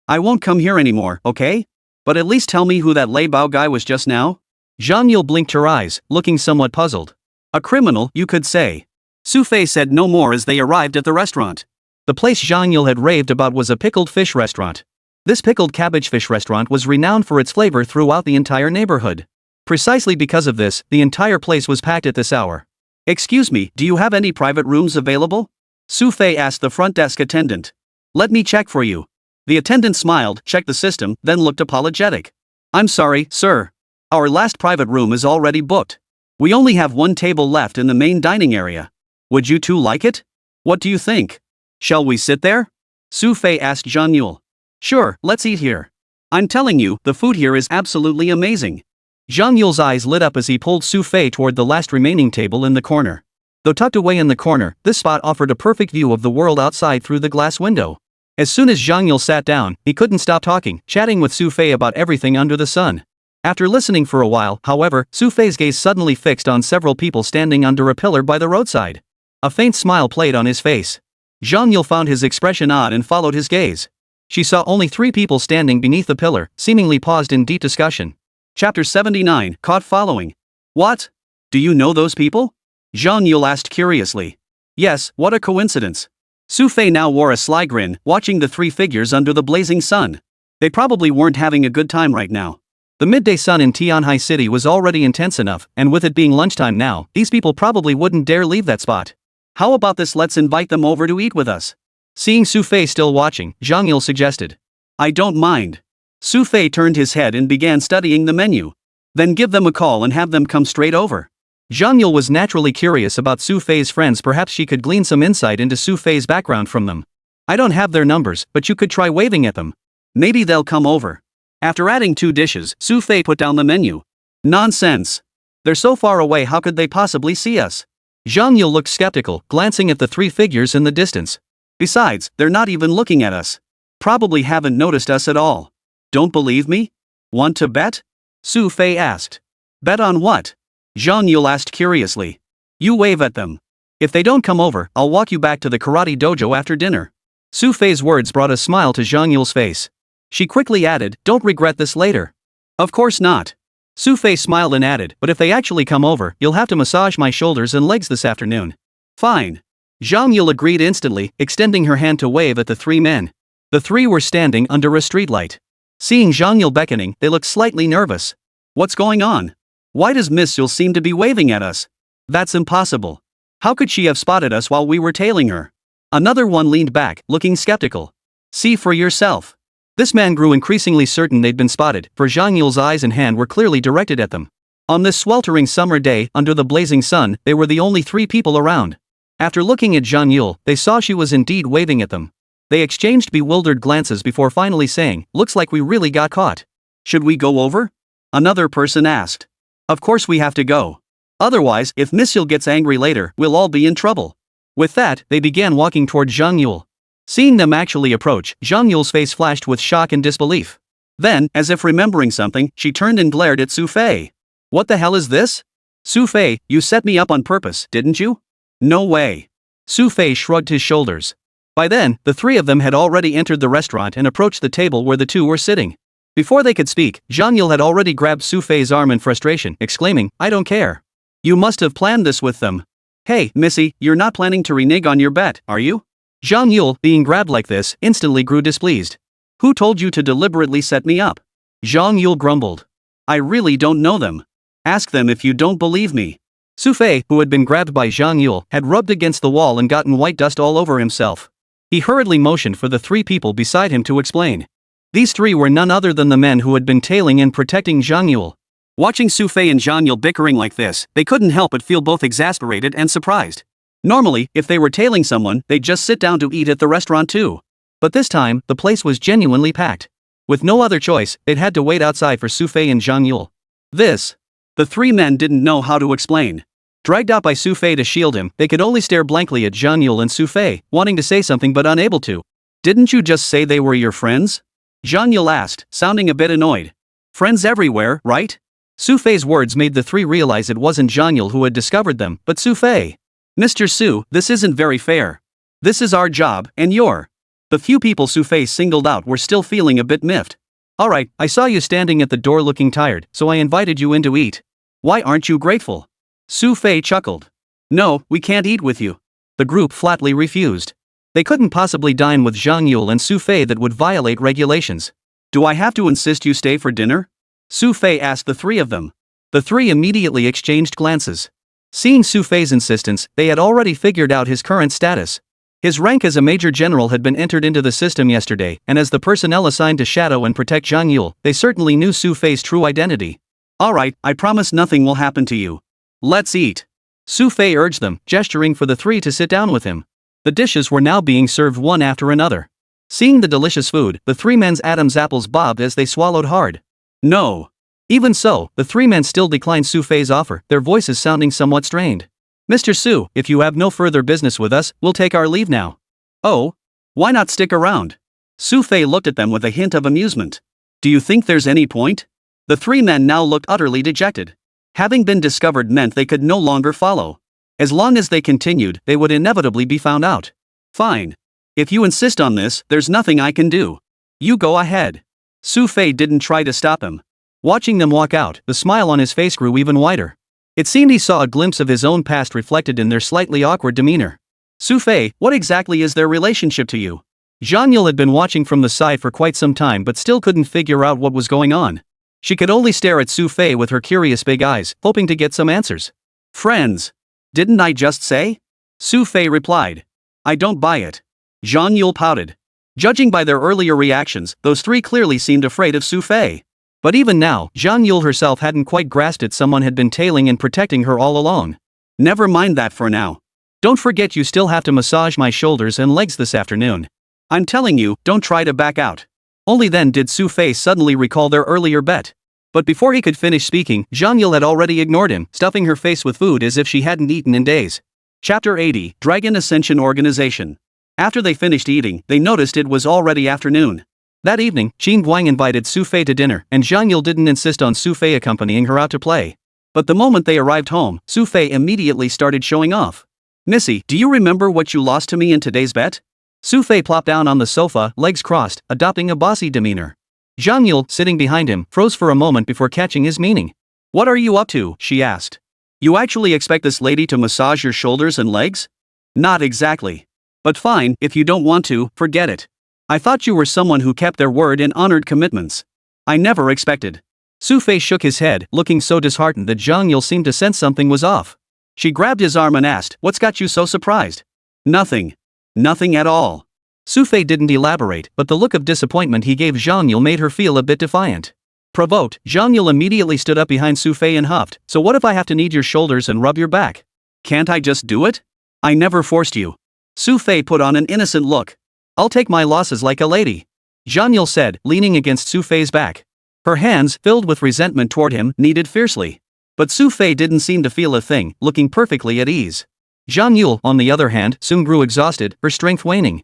I won't come here anymore, okay? But at least tell me who that Lei Bao guy was just now?" Zhang Yule blinked her eyes, looking somewhat puzzled. "A criminal, you could say." Xu Fei said no more as they arrived at the restaurant. The place Zhang Yule had raved about was a pickled fish restaurant. This pickled cabbage fish restaurant was renowned for its flavor throughout the entire neighborhood. Precisely because of this, the entire place was packed at this hour. "Excuse me, do you have any private rooms available?" Xu Fei asked the front desk attendant. "Let me check for you." The attendant smiled, checked the system, then looked apologetic. "I'm sorry, sir. Our last private room is already booked. We only have one table left in the main dining area. Would you two like it? What do you think? Shall we sit there?" Xu Fei asked Zhang Yule. "Sure, let's eat here. I'm telling you, the food here is absolutely amazing." Zhang Yule's eyes lit up as he pulled Xu Fei toward the last remaining table in the corner. Though tucked away in the corner, this spot offered a perfect view of the world outside through the glass window. As soon as Zhang Yule sat down, he couldn't stop talking, chatting with Xu Fei about everything under the sun. After listening for a while, however, Xu Fei's gaze suddenly fixed on several people standing under a pillar by the roadside. A faint smile played on his face. Zhang Yule found his expression odd and followed his gaze. She saw only 3 people standing beneath the pillar, seemingly paused in deep discussion. Chapter 79, Caught Following. "What? Do you know those people?" Zhang Yule asked curiously. "Yes, what a coincidence." Xu Fei now wore a sly grin, watching the 3 figures under the blazing sun. They probably weren't having a good time right now. The midday sun in Tianhai City was already intense enough, and with it being lunchtime now, these people probably wouldn't dare leave that spot. "How about this, let's invite them over to eat with us?" Seeing Xu Fei still watching, Zhang Yule suggested. "I don't mind." Xu Fei turned his head and began studying the menu. "Then give them a call and have them come straight over." Zhang Yule was naturally curious about Xu Fei's friends. Perhaps she could glean some insight into Xu Fei's background from them. "I don't have their numbers, but you could try waving at them. Maybe they'll come over." After adding 2 dishes, Xu Fei put down the menu. "Nonsense. They're so far away, how could they possibly see us?" Zhang Yule looked skeptical, glancing at the 3 figures in the distance. "Besides, they're not even looking at us. Probably haven't noticed us at all. Don't believe me? Want to bet?" Xu Fei asked. "Bet on what?" Zhang Yule asked curiously. "You wave at them. If they don't come over, I'll walk you back to the karate dojo after dinner." Xu Fei's words brought a smile to Zhang Yule's face. She quickly added, "Don't regret this later." "Of course not." Xu Fei smiled and added, "But if they actually come over, you'll have to massage my shoulders and legs this afternoon." "Fine." Zhang Yule agreed instantly, extending her hand to wave at the 3 men. The three were standing under a streetlight. Seeing Zhang Yule beckoning, they looked slightly nervous. What's going on? Why does Miss Yule seem to be waving at us? That's impossible. How could she have spotted us while we were tailing her? Another one leaned back, looking skeptical. See for yourself. This man grew increasingly certain they'd been spotted, for Zhang Yule's eyes and hand were clearly directed at them. On this sweltering summer day, under the blazing sun, they were the only three people around. After looking at Zhang Yule, they saw she was indeed waving at them. They exchanged bewildered glances before finally saying, "Looks like we really got caught. Should we go over?" Another person asked. "Of course we have to go. Otherwise, if Miss Yule gets angry later, we'll all be in trouble." With that, they began walking toward Zhang Yule. Seeing them actually approach, Zhang Yule's face flashed with shock and disbelief. Then, as if remembering something, she turned and glared at Xu Fei. "What the hell is this? Xu Fei, you set me up on purpose, didn't you?" "No way." Xu Fei shrugged his shoulders. By then, the three of them had already entered the restaurant and approached the table where the two were sitting. Before they could speak, Zhang Yule had already grabbed Xu Fei's arm in frustration, exclaiming, "I don't care. You must have planned this with them. Hey, Missy, you're not planning to renege on your bet, are you?" Zhang Yule, being grabbed like this, instantly grew displeased. "Who told you to deliberately set me up?" Zhang Yule grumbled. "I really don't know them. Ask them if you don't believe me." Xu Fei, who had been grabbed by Zhang Yule, had rubbed against the wall and gotten white dust all over himself. He hurriedly motioned for the three people beside him to explain. These three were none other than the men who had been tailing and protecting Zhang Yule. Watching Xu Fei and Zhang Yule bickering like this, they couldn't help but feel both exasperated and surprised. Normally, if they were tailing someone, they'd just sit down to eat at the restaurant too. But this time, the place was genuinely packed. With no other choice, they'd had to wait outside for Xu Fei and Zhang Yule. The three men didn't know how to explain. Dragged out by Xu Fei to shield him, they could only stare blankly at Zhang Yule and Xu Fei, wanting to say something but unable to. "Didn't you just say they were your friends?" Zhang Yule asked, sounding a bit annoyed. "Friends everywhere, right?" Xu Fei's words made the three realize it wasn't Zhang Yule who had discovered them, but Xu Fei. "Mr. Xu, this isn't very fair. This is our job, and you're..." The few people Xu Fei singled out were still feeling a bit miffed. "Alright, I saw you standing at the door looking tired, so I invited you in to eat. Why aren't you grateful?" Xu Fei chuckled. "No, we can't eat with you." The group flatly refused. They couldn't possibly dine with Zhang Yule and Xu Fei, that would violate regulations. "Do I have to insist you stay for dinner?" Xu Fei asked the three of them. The three immediately exchanged glances. Seeing Xu Fei's insistence, they had already figured out his current status. His rank as a major general had been entered into the system yesterday, and as the personnel assigned to shadow and protect Zhang Yule, they certainly knew Xu Fei's true identity. "Alright, I promise nothing will happen to you. Let's eat." Xu Fei urged them, gesturing for the three to sit down with him. The dishes were now being served one after another. Seeing the delicious food, the three men's Adam's apples bobbed as they swallowed hard. "No." Even so, the three men still declined Xu Fei's offer, their voices sounding somewhat strained. "Mr. Xu, if you have no further business with us, we'll take our leave now." "Oh? Why not stick around?" Xu Fei looked at them with a hint of amusement. "Do you think there's any point?" The three men now looked utterly dejected. Having been discovered meant they could no longer follow. As long as they continued, they would inevitably be found out. "Fine. If you insist on this, there's nothing I can do. You go ahead." Xu Fei didn't try to stop him. Watching them walk out, the smile on his face grew even wider. It seemed he saw a glimpse of his own past reflected in their slightly awkward demeanor. "Xu Fei, what exactly is their relationship to you?" Zhang Yule had been watching from the side for quite some time but still couldn't figure out what was going on. She could only stare at Xu Fei with her curious big eyes, hoping to get some answers. "Friends. Didn't I just say?" Xu Fei replied. "I don't buy it." Zhang Yule pouted. Judging by their earlier reactions, those three clearly seemed afraid of Xu Fei. But even now, Zhang Yule herself hadn't quite grasped it. Someone had been tailing and protecting her all along. "Never mind that for now. Don't forget you still have to massage my shoulders and legs this afternoon. I'm telling you, don't try to back out." Only then did Xu Fei suddenly recall their earlier bet. But before he could finish speaking, Zhang Yule had already ignored him, stuffing her face with food as if she hadn't eaten in days. Chapter 80, Dragon Ascension Organization. After they finished eating, they noticed it was already afternoon. That evening, Qin Guang invited Xu Fei to dinner, and Zhang Yule didn't insist on Xu Fei accompanying her out to play. But the moment they arrived home, Xu Fei immediately started showing off. "Missy, do you remember what you lost to me in today's bet?" Xu Fei plopped down on the sofa, legs crossed, adopting a bossy demeanor. Zhang Yule, sitting behind him, froze for a moment before catching his meaning. "What are you up to?" she asked. "You actually expect this lady to massage your shoulders and legs?" "Not exactly. But fine, if you don't want to, forget it." I thought you were someone who kept their word and honored commitments. I never expected. Xu Fei shook his head, looking so disheartened that Zhang Yule seemed to sense something was off. She grabbed his arm and asked, "What's got you so surprised?" "Nothing. Nothing at all." Xu Fei didn't elaborate, but the look of disappointment he gave Zhang Yule made her feel a bit defiant. Provoked, Zhang Yule immediately stood up behind Xu Fei and huffed, "So what if I have to knead your shoulders and rub your back? Can't I just do it? I never forced you." Xu Fei put on an innocent look. "I'll take my losses like a lady," Zhang Yule said, leaning against Xu Fei's back. Her hands, filled with resentment toward him, kneaded fiercely. But Xu Fei didn't seem to feel a thing, looking perfectly at ease. Zhang Yule, on the other hand, soon grew exhausted, her strength waning.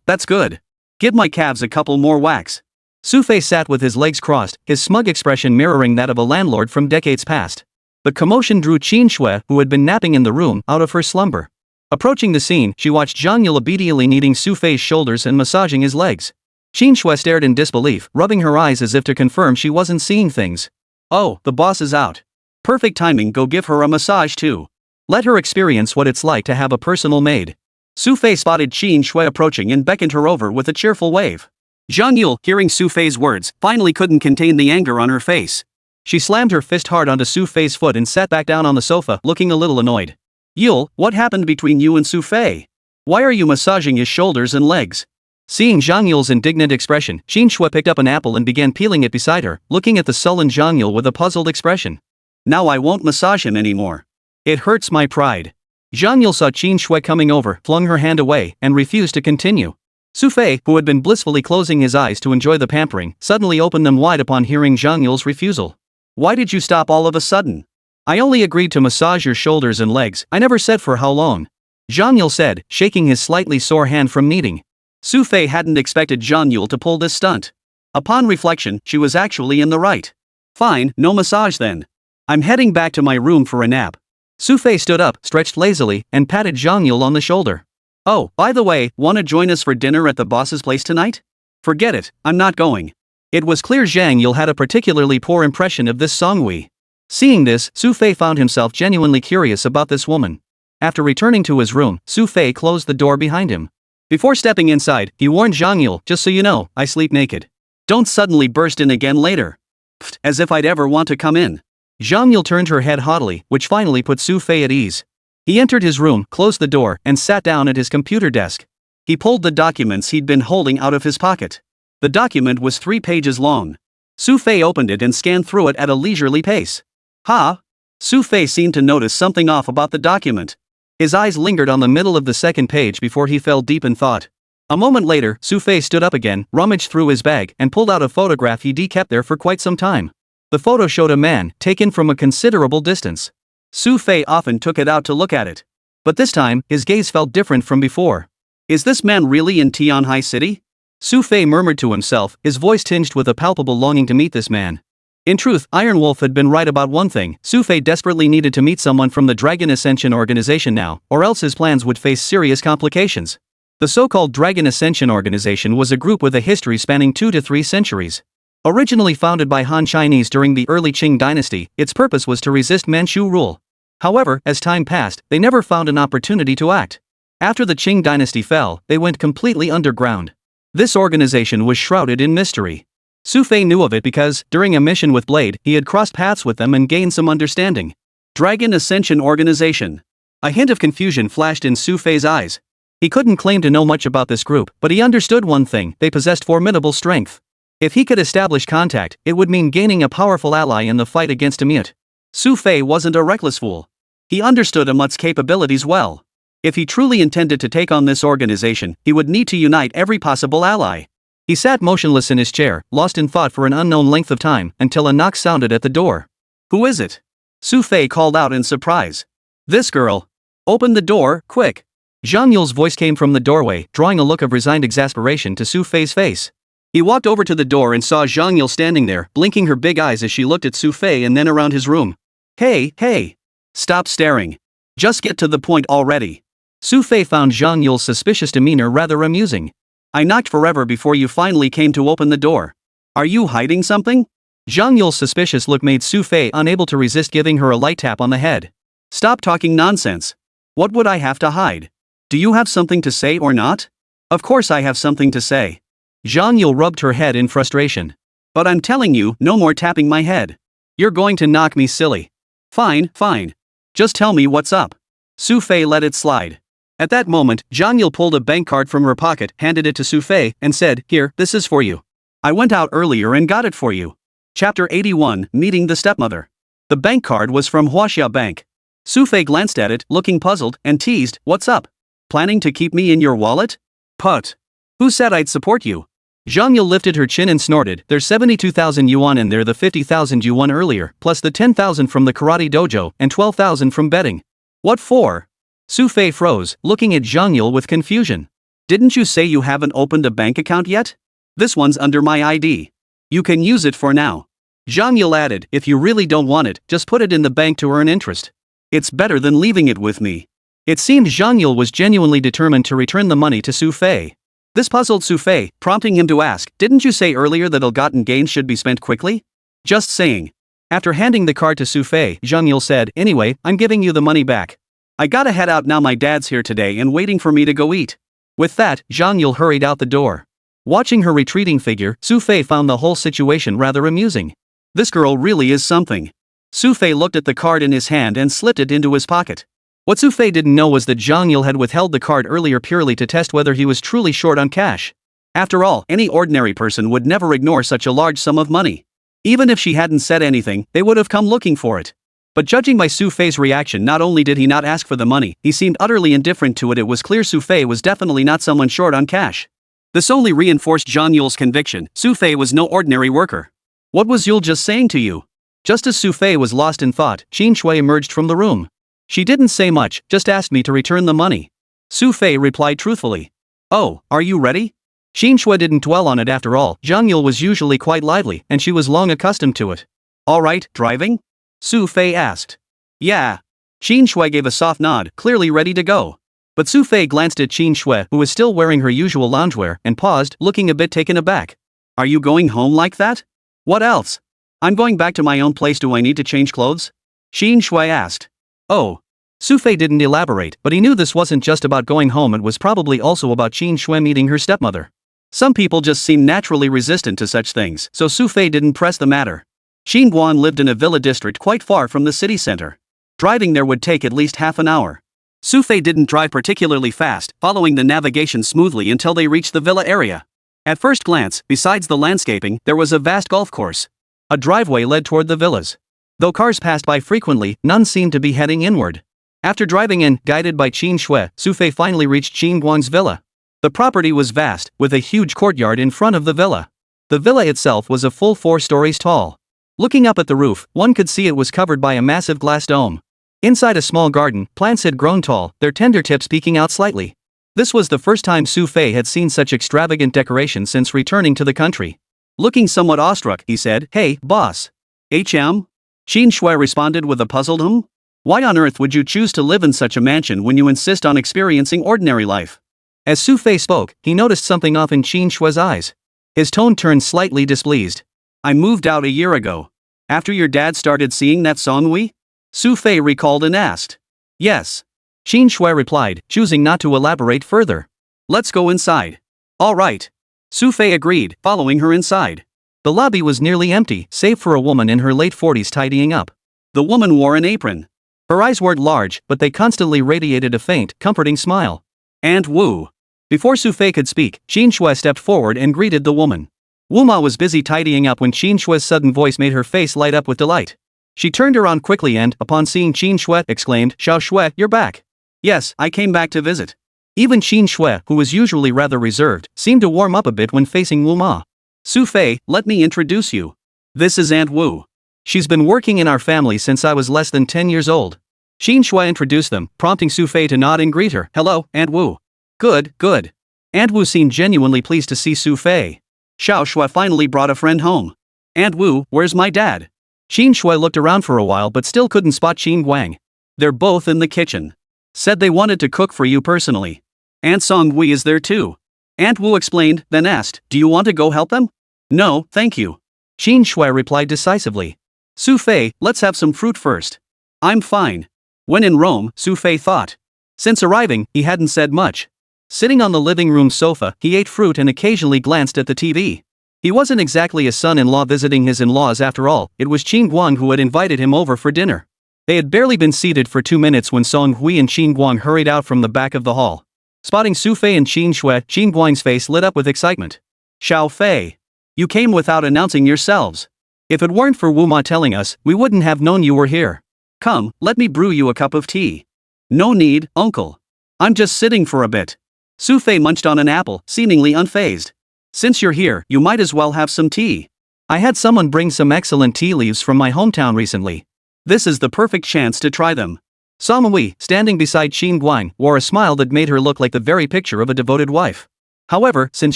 That's good. Give my calves a couple more whacks." Xu Fei sat with his legs crossed, his smug expression mirroring that of a landlord from decades past. The commotion drew Qin Shui, who had been napping in the room, out of her slumber. Approaching the scene, she watched Zhang Yule obediently kneading Xu Fei's shoulders and massaging his legs. Qin Shui stared in disbelief, rubbing her eyes as if to confirm she wasn't seeing things. "Oh, the boss is out. Perfect timing, go give her a massage too. Let her experience what it's like to have a personal maid." Xu Fei spotted Qin Shui approaching and beckoned her over with a cheerful wave. Zhang Yule, hearing Xu Fei's words, finally couldn't contain the anger on her face. She slammed her fist hard onto Xu Fei's foot and sat back down on the sofa, looking a little annoyed. "Yule, what happened between you and Xu Fei? Why are you massaging his shoulders and legs?" Seeing Zhang Yule's indignant expression, Qin Shui picked up an apple and began peeling it beside her, looking at the sullen Zhang Yule with a puzzled expression. "Now I won't massage him anymore. It hurts my pride." Zhang Yule saw Qin Shui coming over, flung her hand away, and refused to continue. Xu Fei, who had been blissfully closing his eyes to enjoy the pampering, suddenly opened them wide upon hearing Zhang Yule's refusal. "Why did you stop all of a sudden? I only agreed to massage your shoulders and legs, I never said for how long," Zhang Yule said, shaking his slightly sore hand from kneading. Xu Fei hadn't expected Zhang Yule to pull this stunt. Upon reflection, she was actually in the right. "Fine, no massage then. I'm heading back to my room for a nap." Xu Fei stood up, stretched lazily, and patted Zhang Yule on the shoulder. "Oh, by the way, wanna join us for dinner at the boss's place tonight?" "Forget it, I'm not going." It was clear Zhang Yule had a particularly poor impression of this Songhui. Seeing this, Xu Fei found himself genuinely curious about this woman. After returning to his room, Xu Fei closed the door behind him. Before stepping inside, he warned Zhang Yule, "Just so you know, I sleep naked. Don't suddenly burst in again later." "Pfft, as if I'd ever want to come in." Zhang Yule turned her head haughtily, which finally put Xu Fei at ease. He entered his room, closed the door, and sat down at his computer desk. He pulled the documents he'd been holding out of his pocket. The document was 3 pages long. Xu Fei opened it and scanned through it at a leisurely pace. Xu Fei seemed to notice something off about the document. His eyes lingered on the middle of the second page before he fell deep in thought. A moment later, Xu Fei stood up again, rummaged through his bag, and pulled out a photograph he'd kept there for quite some time. The photo showed a man, taken from a considerable distance. Xu Fei often took it out to look at it. But this time, his gaze felt different from before. "Is this man really in Tianhai City?" Xu Fei murmured to himself, his voice tinged with a palpable longing to meet this man. In truth, Iron Wolf had been right about one thing: Xu Fei desperately needed to meet someone from the Dragon Ascension organization now, or else his plans would face serious complications. The so-called Dragon Ascension organization was a group with a history spanning 2 to 3 centuries. Originally founded by Han Chinese during the early Qing dynasty, its purpose was to resist Manchu rule. However, as time passed, they never found an opportunity to act. After the Qing dynasty fell, they went completely underground. This organization was shrouded in mystery. Xu Fei knew of it because, during a mission with Blade, he had crossed paths with them and gained some understanding. Dragon Ascension Organization. A hint of confusion flashed in Xu Fei's eyes. He couldn't claim to know much about this group, but he understood one thing: they possessed formidable strength. If he could establish contact, it would mean gaining a powerful ally in the fight against Amut. Xu Fei wasn't a reckless fool. He understood Amut's capabilities well. If he truly intended to take on this organization, he would need to unite every possible ally. He sat motionless in his chair, lost in thought for an unknown length of time, until a knock sounded at the door. "Who is it?" Xu Fei called out in surprise. "This girl. Open the door, quick." Zhang Yule's voice came from the doorway, drawing a look of resigned exasperation to Xu Fei's face. He walked over to the door and saw Zhang Yule standing there, blinking her big eyes as she looked at Xu Fei and then around his room. Hey. Stop staring. Just get to the point already." Xu Fei found Zhang Yule's suspicious demeanor rather amusing. "I knocked forever before you finally came to open the door. Are you hiding something?" Zhang Yule's suspicious look made Xu Fei unable to resist giving her a light tap on the head. "Stop talking nonsense. What would I have to hide? Do you have something to say or not?" "Of course I have something to say. Zhang Yule rubbed her head in frustration. But I'm telling you, no more tapping my head. You're going to knock me silly. Fine, fine. Just tell me what's up. Xu Fei let it slide. At that moment, Zhang Yule pulled a bank card from her pocket, handed it to Xu Fei, and said, "Here, this is for you. I went out earlier and got it for you." Chapter 81, Meeting the Stepmother. The bank card was from Huaxia Bank. Xu Fei glanced at it, looking puzzled, and teased, "What's up? Planning to keep me in your wallet? Put. Who said I'd support you?" Zhang Yule lifted her chin and snorted, "There's 72,000 yuan in there, the 50,000 you won earlier, plus the 10,000 from the karate dojo, and 12,000 from betting. What for?" Xu Fei froze, looking at Zhang Yule with confusion. "Didn't you say you haven't opened a bank account yet? This one's under my ID. You can use it for now." Zhang Yule added, "If you really don't want it, just put it in the bank to earn interest. It's better than leaving it with me." It seemed Zhang Yule was genuinely determined to return the money to Xu Fei. This puzzled Xu Fei, prompting him to ask, "Didn't you say earlier that ill-gotten gains should be spent quickly?" "Just saying." After handing the card to Xu Fei, Zhang Yule said, "Anyway, I'm giving you the money back. I gotta head out now, my dad's here today and waiting for me to go eat." With that, Zhang Yule hurried out the door. Watching her retreating figure, Xu Fei found the whole situation rather amusing. This girl really is something. Xu Fei looked at the card in his hand and slipped it into his pocket. What Xu Fei didn't know was that Zhang Yule had withheld the card earlier purely to test whether he was truly short on cash. After all, any ordinary person would never ignore such a large sum of money. Even if she hadn't said anything, they would have come looking for it. But judging by Xu Fei's reaction, not only did he not ask for the money, he seemed utterly indifferent to it. It was clear Xu Fei was definitely not someone short on cash. This only reinforced Zhang Yule's conviction: Xu Fei was no ordinary worker. "What was Yule just saying to you?" Just as Xu Fei was lost in thought, Qin Shui emerged from the room. "She didn't say much, just asked me to return the money." Xu Fei replied truthfully. "Oh, are you ready?" Qin Shui didn't dwell on it. After all, Zhang Yule was usually quite lively, and she was long accustomed to it. "All right, driving?" Xu Fei asked. "Yeah." Qin Shui gave a soft nod, clearly ready to go. But Xu Fei glanced at Qin Shui, who was still wearing her usual loungewear, and paused, looking a bit taken aback. "Are you going home like that?" "What else? I'm going back to my own place. Do I need to change clothes?" Qin Shui asked. "Oh." Xu Fei didn't elaborate, but he knew this wasn't just about going home, it was probably also about Qin Shui meeting her stepmother. Some people just seem naturally resistant to such things, so Xu Fei didn't press the matter. Qin Guan lived in a villa district quite far from the city center. Driving there would take at least half an hour. Xu Fei didn't drive particularly fast, following the navigation smoothly until they reached the villa area. At first glance, besides the landscaping, there was a vast golf course. A driveway led toward the villas. Though cars passed by frequently, none seemed to be heading inward. After driving in, guided by Qin Shui, Xu Fei finally reached Qin Guan's villa. The property was vast, with a huge courtyard in front of the villa. The villa itself was a full 4 stories tall. Looking up at the roof, one could see it was covered by a massive glass dome. Inside a small garden, plants had grown tall, their tender tips peeking out slightly. This was the first time Xu Fei had seen such extravagant decoration since returning to the country. Looking somewhat awestruck, he said, "Hey, boss." "HM?" Qin Shui responded with a puzzled hum. "Why on earth would you choose to live in such a mansion when you insist on experiencing ordinary life?" As Xu Fei spoke, he noticed something off in Qin Shui's eyes. His tone turned slightly displeased. "I moved out a year ago. After your dad started seeing that song we?" Xu Fei recalled and asked. "Yes." Qin Shui replied, choosing not to elaborate further. "Let's go inside." "All right." Xu Fei agreed, following her inside. The lobby was nearly empty, save for a woman in her late 40s tidying up. The woman wore an apron. Her eyes weren't large, but they constantly radiated a faint, comforting smile. "Aunt Wu." Before Xu Fei could speak, Qin Shui stepped forward and greeted the woman. Wu Ma was busy tidying up when Qin Shui's sudden voice made her face light up with delight. She turned around quickly and, upon seeing Qin Shui, exclaimed, "Xiao Shui, you're back." "Yes, I came back to visit." Even Qin Shui, who was usually rather reserved, seemed to warm up a bit when facing Wu Ma. "Xu Fei, let me introduce you. This is Aunt Wu. She's been working in our family since I was less than 10 years old." Qin Shui introduced them, prompting Xu Fei to nod and greet her. "Hello, Aunt Wu." Good, good." Aunt Wu seemed genuinely pleased to see Xu Fei. Xiao Shui finally brought a friend home. "Aunt Wu, where's my dad?" Qin Shui looked around for a while but still couldn't spot Qin Guang. "They're both in the kitchen. Said they wanted to cook for you personally. Aunt Song Wei is there too." Aunt Wu explained, then asked, "Do you want to go help them?" "No, thank you." Qin Shui replied decisively. "Xu Fei, let's have some fruit first." "I'm fine." When in Rome, Xu Fei thought. Since arriving, he hadn't said much. Sitting on the living room sofa, he ate fruit and occasionally glanced at the TV. He wasn't exactly a son-in-law visiting his in-laws after all, it was Qin Guang who had invited him over for dinner. They had barely been seated for 2 minutes when Song Hui and Qin Guang hurried out from the back of the hall. Spotting Xu Fei and Qin Shui, Qin Guang's face lit up with excitement. Xu Fei. You came without announcing yourselves. If it weren't for Wu Ma telling us, we wouldn't have known you were here. Come, let me brew you a cup of tea. No need, uncle. I'm just sitting for a bit. Xu Fei munched on an apple, seemingly unfazed. Since you're here, you might as well have some tea. I had someone bring some excellent tea leaves from my hometown recently. This is the perfect chance to try them. Song Hui, standing beside Qin Guang, wore a smile that made her look like the very picture of a devoted wife. However, since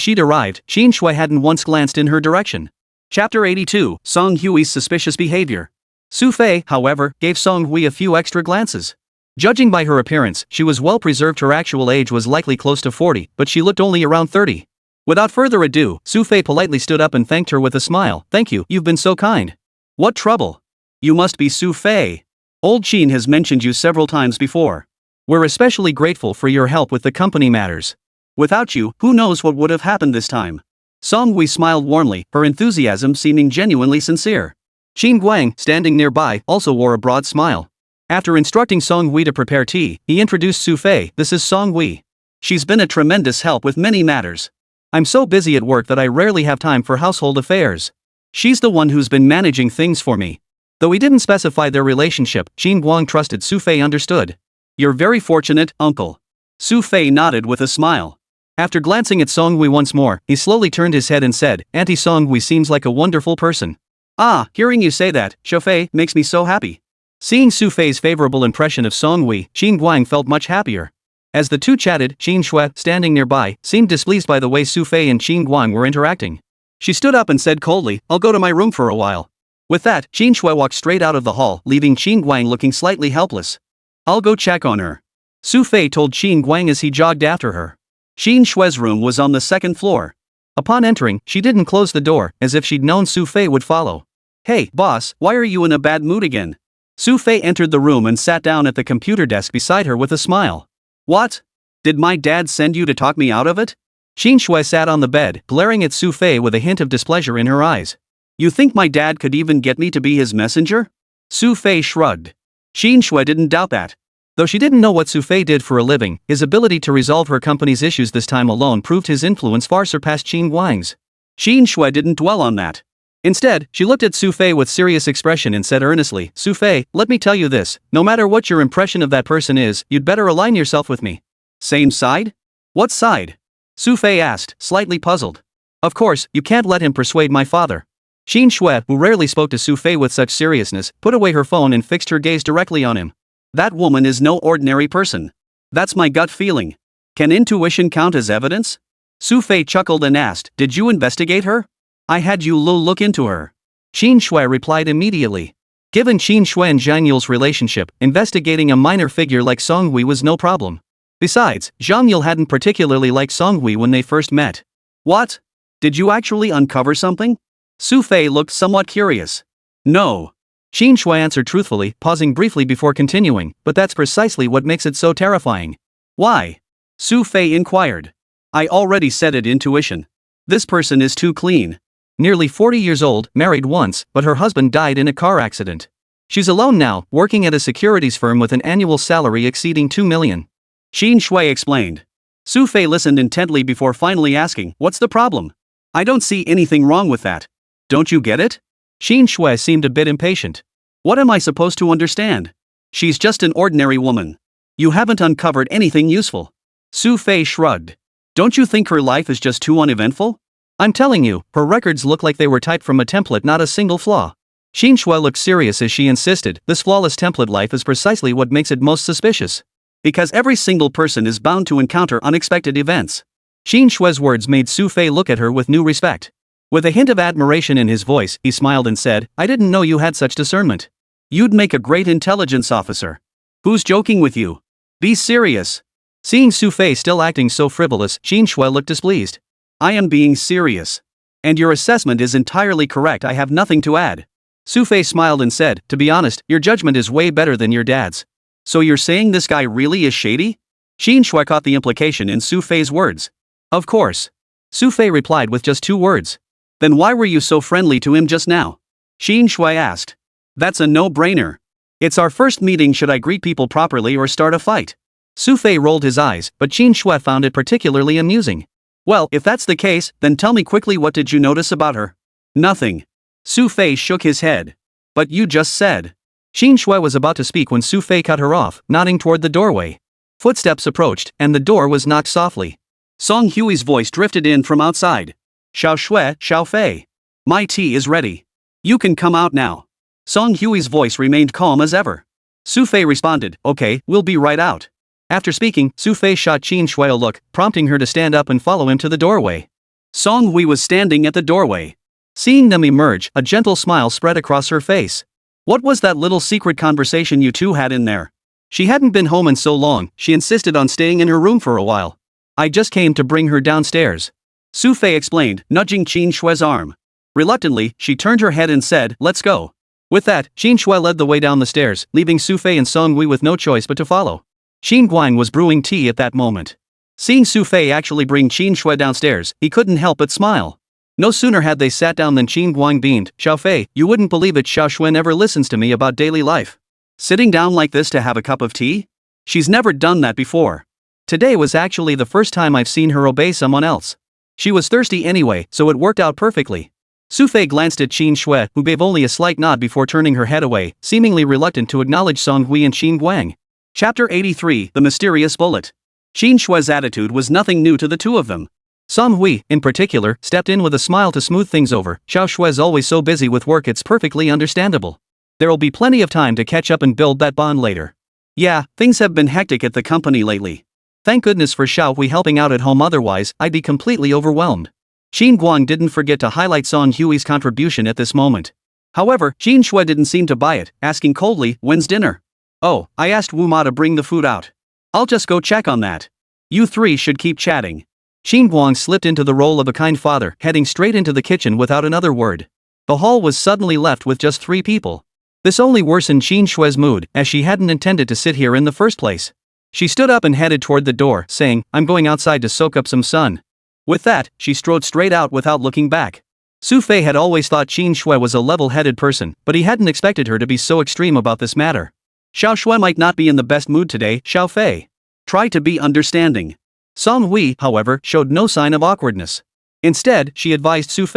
she'd arrived, Qin Shui hadn't once glanced in her direction. Chapter 82, Song Hui's suspicious behavior. Xu Fei, however, gave Song Hui a few extra glances. Judging by her appearance, she was well preserved. Her actual age was likely close to 40, but she looked only around 30. Without further ado, Xu Fei politely stood up and thanked her with a smile. Thank you, you've been so kind. What trouble? You must be Xu Fei. Old Qin has mentioned you several times before. We're especially grateful for your help with the company matters. Without you, who knows what would have happened this time. Song Hui smiled warmly, her enthusiasm seeming genuinely sincere. Qin Guang, standing nearby, also wore a broad smile. After instructing Song Hui to prepare tea, he introduced Xu Fei. This is Song Hui. She's been a tremendous help with many matters. I'm so busy at work that I rarely have time for household affairs. She's the one who's been managing things for me. Though he didn't specify their relationship, Qin Guang trusted Xu Fei understood. You're very fortunate, uncle. Xu Fei nodded with a smile. After glancing at Song Hui once more, he slowly turned his head and said, Auntie Song Hui seems like a wonderful person. Ah, hearing you say that, Xu Fei, makes me so happy. Seeing Xu Fei's favorable impression of Song Hui, Qin Guang felt much happier. As the two chatted, Qin Shui, standing nearby, seemed displeased by the way Xu Fei and Qin Guang were interacting. She stood up and said coldly, I'll go to my room for a while. With that, Qin Shui walked straight out of the hall, leaving Qin Guang looking slightly helpless. I'll go check on her. Xu Fei told Qin Guang as he jogged after her. Qin Shui's room was on the second floor. Upon entering, she didn't close the door, as if she'd known Xu Fei would follow. Hey, boss, why are you in a bad mood again? Xu Fei entered the room and sat down at the computer desk beside her with a smile. What? Did my dad send you to talk me out of it? Qin Shui sat on the bed, glaring at Xu Fei with a hint of displeasure in her eyes. You think my dad could even get me to be his messenger? Xu Fei shrugged. Qin Shui didn't doubt that. Though she didn't know what Xu Fei did for a living, his ability to resolve her company's issues this time alone proved his influence far surpassed Qin Guang's. Qin Shui didn't dwell on that. Instead, she looked at Xu Fei with serious expression and said earnestly, Xu Fei, let me tell you this, no matter what your impression of that person is, you'd better align yourself with me. Same side? What side? Xu Fei asked, slightly puzzled. Of course, you can't let him persuade my father. Qin Shui, who rarely spoke to Xu Fei with such seriousness, put away her phone and fixed her gaze directly on him. That woman is no ordinary person. That's my gut feeling. Can intuition count as evidence? Xu Fei chuckled and asked, Did you investigate her? I had Yu Lu look into her. Qin Shui replied immediately. Given Qin Shui and Zhang Yule's relationship, investigating a minor figure like Song Hui was no problem. Besides, Zhang Yule hadn't particularly liked Song Hui when they first met. What? Did you actually uncover something? Xu Fei looked somewhat curious. No. Qin Shui answered truthfully, pausing briefly before continuing, but that's precisely what makes it so terrifying. Why? Xu Fei inquired. I already said it, intuition. This person is too clean. Nearly 40 years old, married once, but her husband died in a car accident. She's alone now, working at a securities firm with an annual salary exceeding 2 million. Qin Shui explained. Xu Fei listened intently before finally asking, What's the problem? I don't see anything wrong with that. Don't you get it? Qin Shui seemed a bit impatient. What am I supposed to understand? She's just an ordinary woman. You haven't uncovered anything useful. Xu Fei shrugged. Don't you think her life is just too uneventful? I'm telling you, her records look like they were typed from a template, not a single flaw. Qin Shui looked serious as she insisted, this flawless template life is precisely what makes it most suspicious. Because every single person is bound to encounter unexpected events. Qin Shui's words made Xu Fei look at her with new respect. With a hint of admiration in his voice, he smiled and said, I didn't know you had such discernment. You'd make a great intelligence officer. Who's joking with you? Be serious. Seeing Xu Fei still acting so frivolous, Qin Shui looked displeased. I am being serious. And your assessment is entirely correct, I have nothing to add. Xu Fei smiled and said, To be honest, your judgment is way better than your dad's. So you're saying this guy really is shady? Xin Shui caught the implication in Xu Fei's words. Of course. Xu Fei replied with just 2 words. Then why were you so friendly to him just now? Xin Shui asked. That's a no-brainer. It's our first meeting, should I greet people properly or start a fight? Xu Fei rolled his eyes, but Xin Shui found it particularly amusing. Well, if that's the case, then tell me quickly, what did you notice about her? Nothing. Xu Fei shook his head. But you just said. Xin Shui was about to speak when Xu Fei cut her off, nodding toward the doorway. Footsteps approached, and the door was knocked softly. Song Hui's voice drifted in from outside. Xu Fei. My tea is ready. You can come out now. Song Hui's voice remained calm as ever. Xu Fei responded, okay, we'll be right out. After speaking, Xu Fei shot Xin Shui a look, prompting her to stand up and follow him to the doorway. Song Hui was standing at the doorway. Seeing them emerge, a gentle smile spread across her face. What was that little secret conversation you two had in there? She hadn't been home in so long, she insisted on staying in her room for a while. I just came to bring her downstairs. Xu Fei explained, nudging Xin Shui's arm. Reluctantly, she turned her head and said, let's go. With that, Xin Shui led the way down the stairs, leaving Xu Fei and Song Hui with no choice but to follow. Xin Guang was brewing tea at that moment. Seeing Xu Fei actually bring Xin Shui downstairs, he couldn't help but smile. No sooner had they sat down than Xin Guang beamed, Xu Fei, you wouldn't believe it, Xu Shui never listens to me about daily life. Sitting down like this to have a cup of tea? She's never done that before. Today was actually the first time I've seen her obey someone else. She was thirsty anyway, so it worked out perfectly. Xu Fei glanced at Xin Shui, who gave only a slight nod before turning her head away, seemingly reluctant to acknowledge Song Hui and Xin Guang. Chapter 83, The Mysterious Bullet. Xin Shui's attitude was nothing new to the two of them. Song Hui, in particular, stepped in with a smile to smooth things over. Xu Shui's always so busy with work, it's perfectly understandable. There'll be plenty of time to catch up and build that bond later. Yeah, things have been hectic at the company lately. Thank goodness for Xu Hui helping out at home, otherwise I'd be completely overwhelmed. Xin Guang didn't forget to highlight Song Hui's contribution at this moment. However, Xin Shui didn't seem to buy it, asking coldly, when's dinner? Oh, I asked Wu Ma to bring the food out. I'll just go check on that. You three should keep chatting. Xin Guang slipped into the role of a kind father, heading straight into the kitchen without another word. The hall was suddenly left with just 3 people. This only worsened Xin Shui's mood, as she hadn't intended to sit here in the first place. She stood up and headed toward the door, saying, I'm going outside to soak up some sun. With that, she strode straight out without looking back. Xu Fei had always thought Xin Shui was a level-headed person, but he hadn't expected her to be so extreme about this matter. Xu Shui might not be in the best mood today, Xu Fei. Try to be understanding. Song Hui, however, showed no sign of awkwardness. Instead, she advised Xu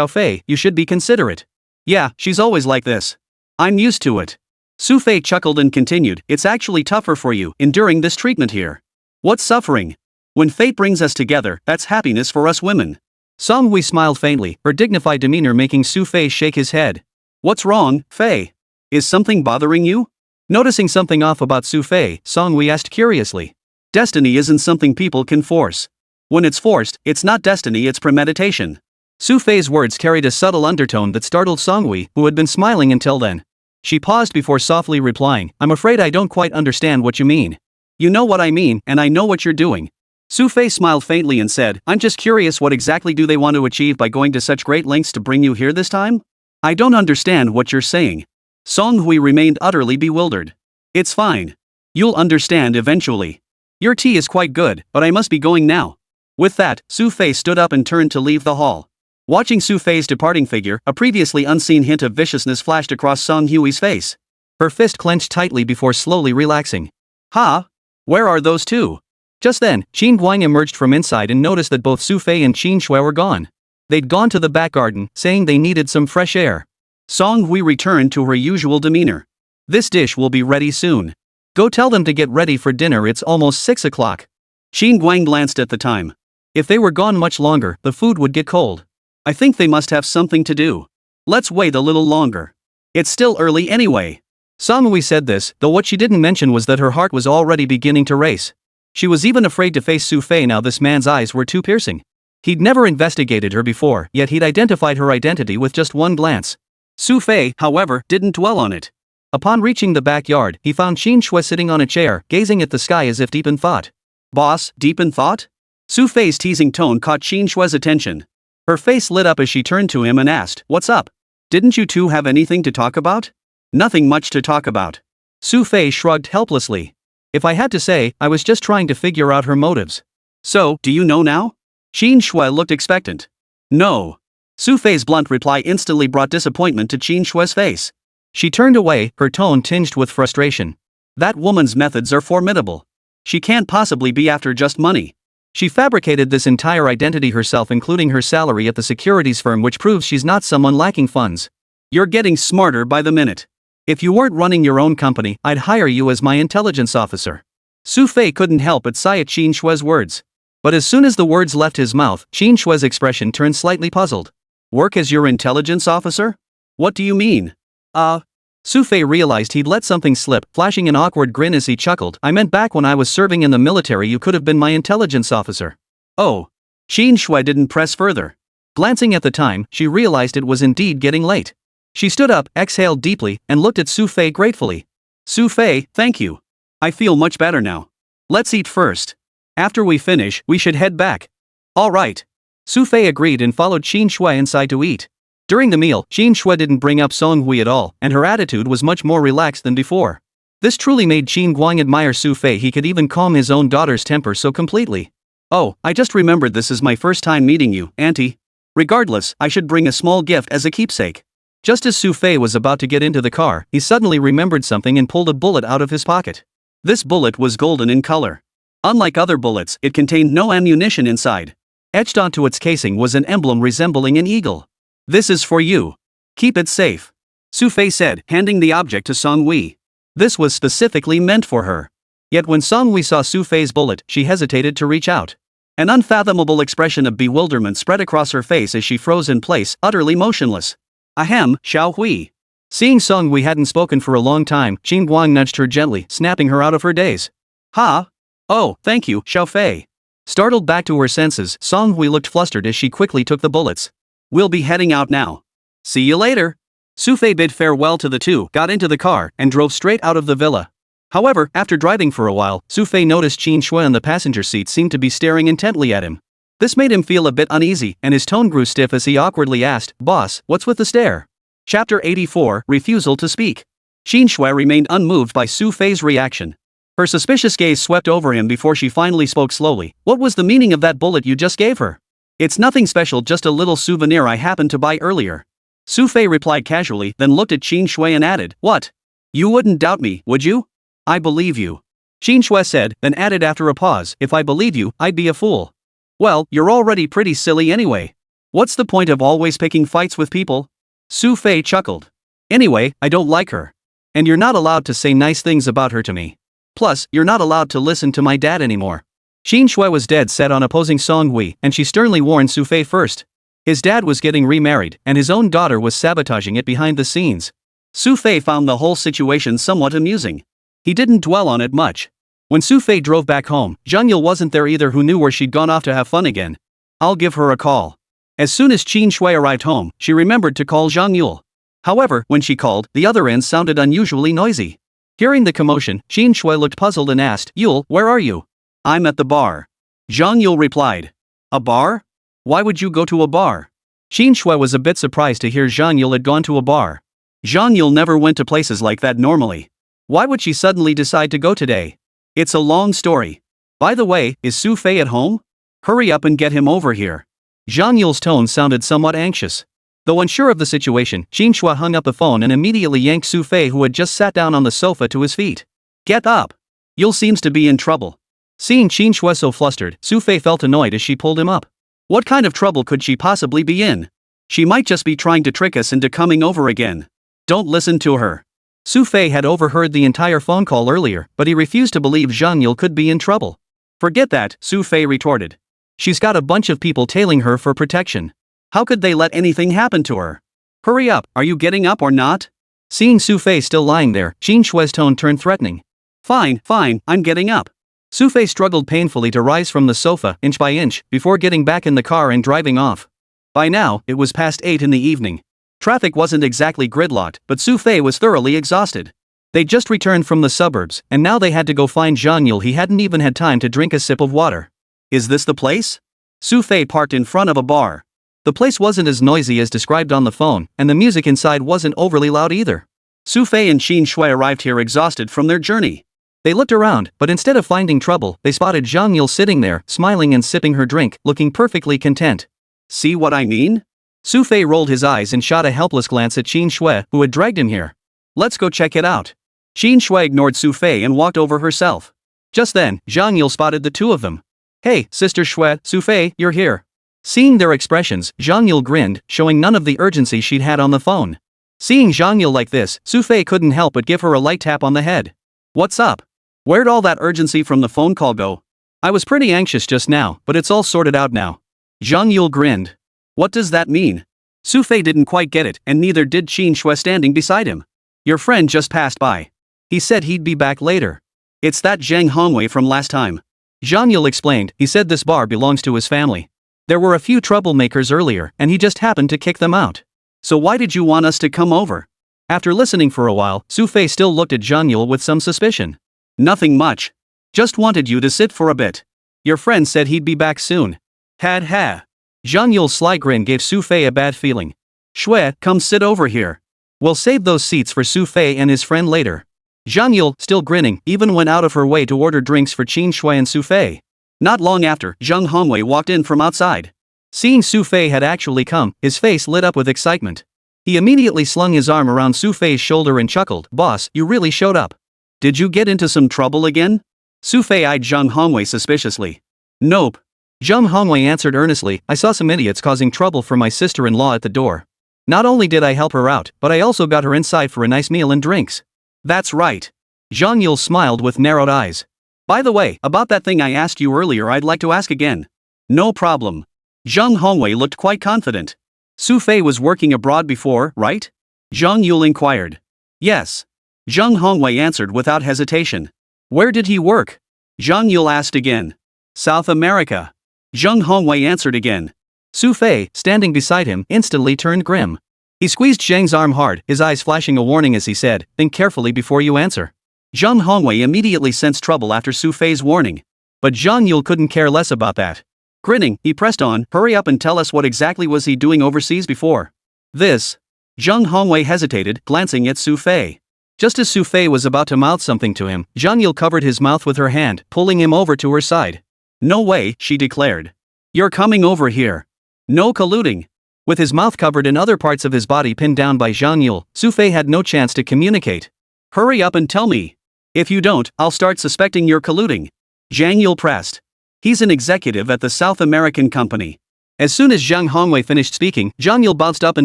Fei, you should be considerate. Yeah, she's always like this. I'm used to it. Xu Fei chuckled and continued, it's actually tougher for you, enduring this treatment here. What's suffering? When fate brings us together, that's happiness for us women. Song Hui smiled faintly, her dignified demeanor making Xu Fei shake his head. What's wrong, Fei? Is something bothering you? Noticing something off about Xu Fei, Song Hui asked curiously. Destiny isn't something people can force. When it's forced, it's not destiny, it's premeditation. Xu Fei's words carried a subtle undertone that startled Song Hui, who had been smiling until then. She paused before softly replying, I'm afraid I don't quite understand what you mean. You know what I mean, and I know what you're doing. Xu Fei smiled faintly and said, I'm just curious, what exactly do they want to achieve by going to such great lengths to bring you here this time? I don't understand what you're saying. Song Hui remained utterly bewildered. It's fine. You'll understand eventually. Your tea is quite good, but I must be going now. With that, Xu Fei stood up and turned to leave the hall. Watching Xu Fei's departing figure, a previously unseen hint of viciousness flashed across Song Hui's face. Her fist clenched tightly before slowly relaxing. Ha! Where are those two? Just then, Xin Guang emerged from inside and noticed that both Xu Fei and Xin Shui were gone. They'd gone to the back garden, saying they needed some fresh air. Song Hui returned to her usual demeanor. This dish will be ready soon. Go tell them to get ready for dinner, it's almost 6 o'clock. Xin Guang glanced at the time. If they were gone much longer, the food would get cold. I think they must have something to do. Let's wait a little longer. It's still early anyway. Song Hui said this, though what she didn't mention was that her heart was already beginning to race. She was even afraid to face Xu Fei now. This man's eyes were too piercing. He'd never investigated her before, yet he'd identified her identity with just one glance. Xu Fei, however, didn't dwell on it. Upon reaching the backyard, he found Xin Shui sitting on a chair, gazing at the sky as if deep in thought. Boss, deep in thought? Xu Fei's teasing tone caught Xin Shui's attention. Her face lit up as she turned to him and asked, what's up? Didn't you two have anything to talk about? Nothing much to talk about. Xu Fei shrugged helplessly. If I had to say, I was just trying to figure out her motives. So, do you know now? Qin Shui looked expectant. No. Xu Fei's blunt reply instantly brought disappointment to Qin Shui's face. She turned away, her tone tinged with frustration. That woman's methods are formidable. She can't possibly be after just money. She fabricated this entire identity herself, including her salary at the securities firm, which proves she's not someone lacking funds. You're getting smarter by the minute. If you weren't running your own company, I'd hire you as my intelligence officer. Xu Fei couldn't help but sigh at Qin Shui's words. But as soon as the words left his mouth, Qin Shui's expression turned slightly puzzled. Work as your intelligence officer? What do you mean? Xu Fei realized he'd let something slip, flashing an awkward grin as he chuckled. I meant back when I was serving in the military you could have been my intelligence officer. Oh. Qin Shui didn't press further. Glancing at the time, she realized it was indeed getting late. She stood up, exhaled deeply, and looked at Xu Fei gratefully. Xu Fei, thank you. I feel much better now. Let's eat first. After we finish, we should head back. All right. Xu Fei agreed and followed Qin Shui inside to eat. During the meal, Qin Shui didn't bring up Song Hui at all, and her attitude was much more relaxed than before. This truly made Qin Guang admire Xu Fei. He could even calm his own daughter's temper so completely. Oh, I just remembered this is my first time meeting you, Auntie. Regardless, I should bring a small gift as a keepsake. Just as Xu Fei was about to get into the car, he suddenly remembered something and pulled a bullet out of his pocket. This bullet was golden in color. Unlike other bullets, it contained no ammunition inside. Etched onto its casing was an emblem resembling an eagle. This is for you. Keep it safe. Xu Fei said, handing the object to Song Hui. This was specifically meant for her. Yet when Song Hui saw Xu Fei's bullet, she hesitated to reach out. An unfathomable expression of bewilderment spread across her face as she froze in place, utterly motionless. Ahem, Xiao Hui. Seeing Song Hui hadn't spoken for a long time, Qin Guang nudged her gently, snapping her out of her daze. Ha! Oh, thank you, Xiao Fei. Startled back to her senses, Song Hui looked flustered as she quickly took the bullets. We'll be heading out now. See you later. Xu Fei bid farewell to the two, got into the car, and drove straight out of the villa. However, after driving for a while, Xu Fei noticed Qin Shui on the passenger seat seemed to be staring intently at him. This made him feel a bit uneasy, and his tone grew stiff as he awkwardly asked, Boss, what's with the stare? Chapter 84, Refusal to Speak. Qin Shui remained unmoved by Xu Fei's reaction. Her suspicious gaze swept over him before she finally spoke slowly. What was the meaning of that bullet you just gave her? It's nothing special, just a little souvenir I happened to buy earlier. Xu Fei replied casually, then looked at Qin Shui and added, What? You wouldn't doubt me, would you? I believe you. Qin Shui said, then added after a pause, If I believed you, I'd be a fool. Well, you're already pretty silly anyway. What's the point of always picking fights with people? Xu Fei chuckled. Anyway, I don't like her. And you're not allowed to say nice things about her to me. Plus, you're not allowed to listen to my dad anymore. Qin Shui was dead set on opposing Song Hui, and she sternly warned Xu Fei first. His dad was getting remarried, and his own daughter was sabotaging it behind the scenes. Xu Fei found the whole situation somewhat amusing. He didn't dwell on it much. When Xu Fei drove back home, Zhang Yule wasn't there either, who knew where she'd gone off to have fun again. I'll give her a call. As soon as Qin Shui arrived home, she remembered to call Zhang Yule. However, when she called, the other end sounded unusually noisy. Hearing the commotion, Qin Shui looked puzzled and asked, Yule, where are you? I'm at the bar. Zhang Yule replied. A bar? Why would you go to a bar? Qin Shui was a bit surprised to hear Zhang Yule had gone to a bar. Zhang Yule never went to places like that normally. Why would she suddenly decide to go today? It's a long story. By the way, is Xu Fei at home? Hurry up and get him over here. Zhang Yule's tone sounded somewhat anxious. Though unsure of the situation, Qin Shui hung up the phone and immediately yanked Xu Fei, who had just sat down on the sofa, to his feet. Get up. Yule seems to be in trouble. Seeing Qin Shui so flustered, Xu Fei felt annoyed as she pulled him up. What kind of trouble could she possibly be in? She might just be trying to trick us into coming over again. Don't listen to her. Xu Fei had overheard the entire phone call earlier, but he refused to believe Zhang Yule could be in trouble. Forget that, Xu Fei retorted. She's got a bunch of people tailing her for protection. How could they let anything happen to her? Hurry up, are you getting up or not? Seeing Xu Fei still lying there, Qin Shui's tone turned threatening. Fine, I'm getting up. Xu Fei struggled painfully to rise from the sofa, inch by inch, before getting back in the car and driving off. By now, it was past 8 in the evening. Traffic wasn't exactly gridlocked, but Xu Fei was thoroughly exhausted. They'd just returned from the suburbs, and now they had to go find Zhang Yule. He hadn't even had time to drink a sip of water. Is this the place? Xu Fei parked in front of a bar. The place wasn't as noisy as described on the phone, and the music inside wasn't overly loud either. Xu Fei and Qin Shui arrived here exhausted from their journey. They looked around, but instead of finding trouble, they spotted Zhang Yule sitting there, smiling and sipping her drink, looking perfectly content. See what I mean? Xu Fei rolled his eyes and shot a helpless glance at Qin Shui, who had dragged him here. Let's go check it out. Qin Shui ignored Xu Fei and walked over herself. Just then, Zhang Yule spotted the two of them. Hey, Sister Shui, Xu Fei, you're here. Seeing their expressions, Zhang Yule grinned, showing none of the urgency she'd had on the phone. Seeing Zhang Yule like this, Xu Fei couldn't help but give her a light tap on the head. What's up? Where'd all that urgency from the phone call go? I was pretty anxious just now, but it's all sorted out now. Zhang Yule grinned. What does that mean? Xu Fei didn't quite get it, and neither did Qin Shui standing beside him. Your friend just passed by. He said he'd be back later. It's that Zhang Hongwei from last time. Zhang Yule explained. He said this bar belongs to his family. There were a few troublemakers earlier, and he just happened to kick them out. So why did you want us to come over? After listening for a while, Xu Fei still looked at Zhang Yule with some suspicion. Nothing much. Just wanted you to sit for a bit. Your friend said he'd be back soon. Had ha. Zhang Yule's sly grin gave Xu Fei a bad feeling. Shui, come sit over here. We'll save those seats for Xu Fei and his friend later. Zhang Yule, still grinning, even went out of her way to order drinks for Qin Shui and Xu Fei. Not long after, Zhang Hongwei walked in from outside. Seeing Xu Fei had actually come, his face lit up with excitement. He immediately slung his arm around Xu Fei's shoulder and chuckled. Boss, you really showed up. Did you get into some trouble again? Xu Fei eyed Zhang Hongwei suspiciously. Nope. Zhang Hongwei answered earnestly. I saw some idiots causing trouble for my sister-in-law at the door. Not only did I help her out, but I also got her inside for a nice meal and drinks. That's right. Zhang Yule smiled with narrowed eyes. By the way, about that thing I asked you earlier, I'd like to ask again. No problem. Zhang Hongwei looked quite confident. Xu Fei was working abroad before, right? Zhang Yule inquired. Yes. Zhang Hongwei answered without hesitation. Where did he work? Zhang Yule asked again. South America. Zhang Hongwei answered again. Xu Fei, standing beside him, instantly turned grim. He squeezed Zhang's arm hard, his eyes flashing a warning as he said, think carefully before you answer. Zhang Hongwei immediately sensed trouble after Xu Fei's warning. But Zhang Yule couldn't care less about that. Grinning, he pressed on, hurry up and tell us what exactly was he doing overseas before. This. Zhang Hongwei hesitated, glancing at Xu Fei. Just as Xu Fei was about to mouth something to him, Zhang Yule covered his mouth with her hand, pulling him over to her side. No way, she declared. You're coming over here. No colluding. With his mouth covered and other parts of his body pinned down by Zhang Yule, Xu Fei had no chance to communicate. Hurry up and tell me. If you don't, I'll start suspecting you're colluding. Zhang Yule pressed. He's an executive at the South American company. As soon as Zhang Hongwei finished speaking, Zhang Yule bounced up in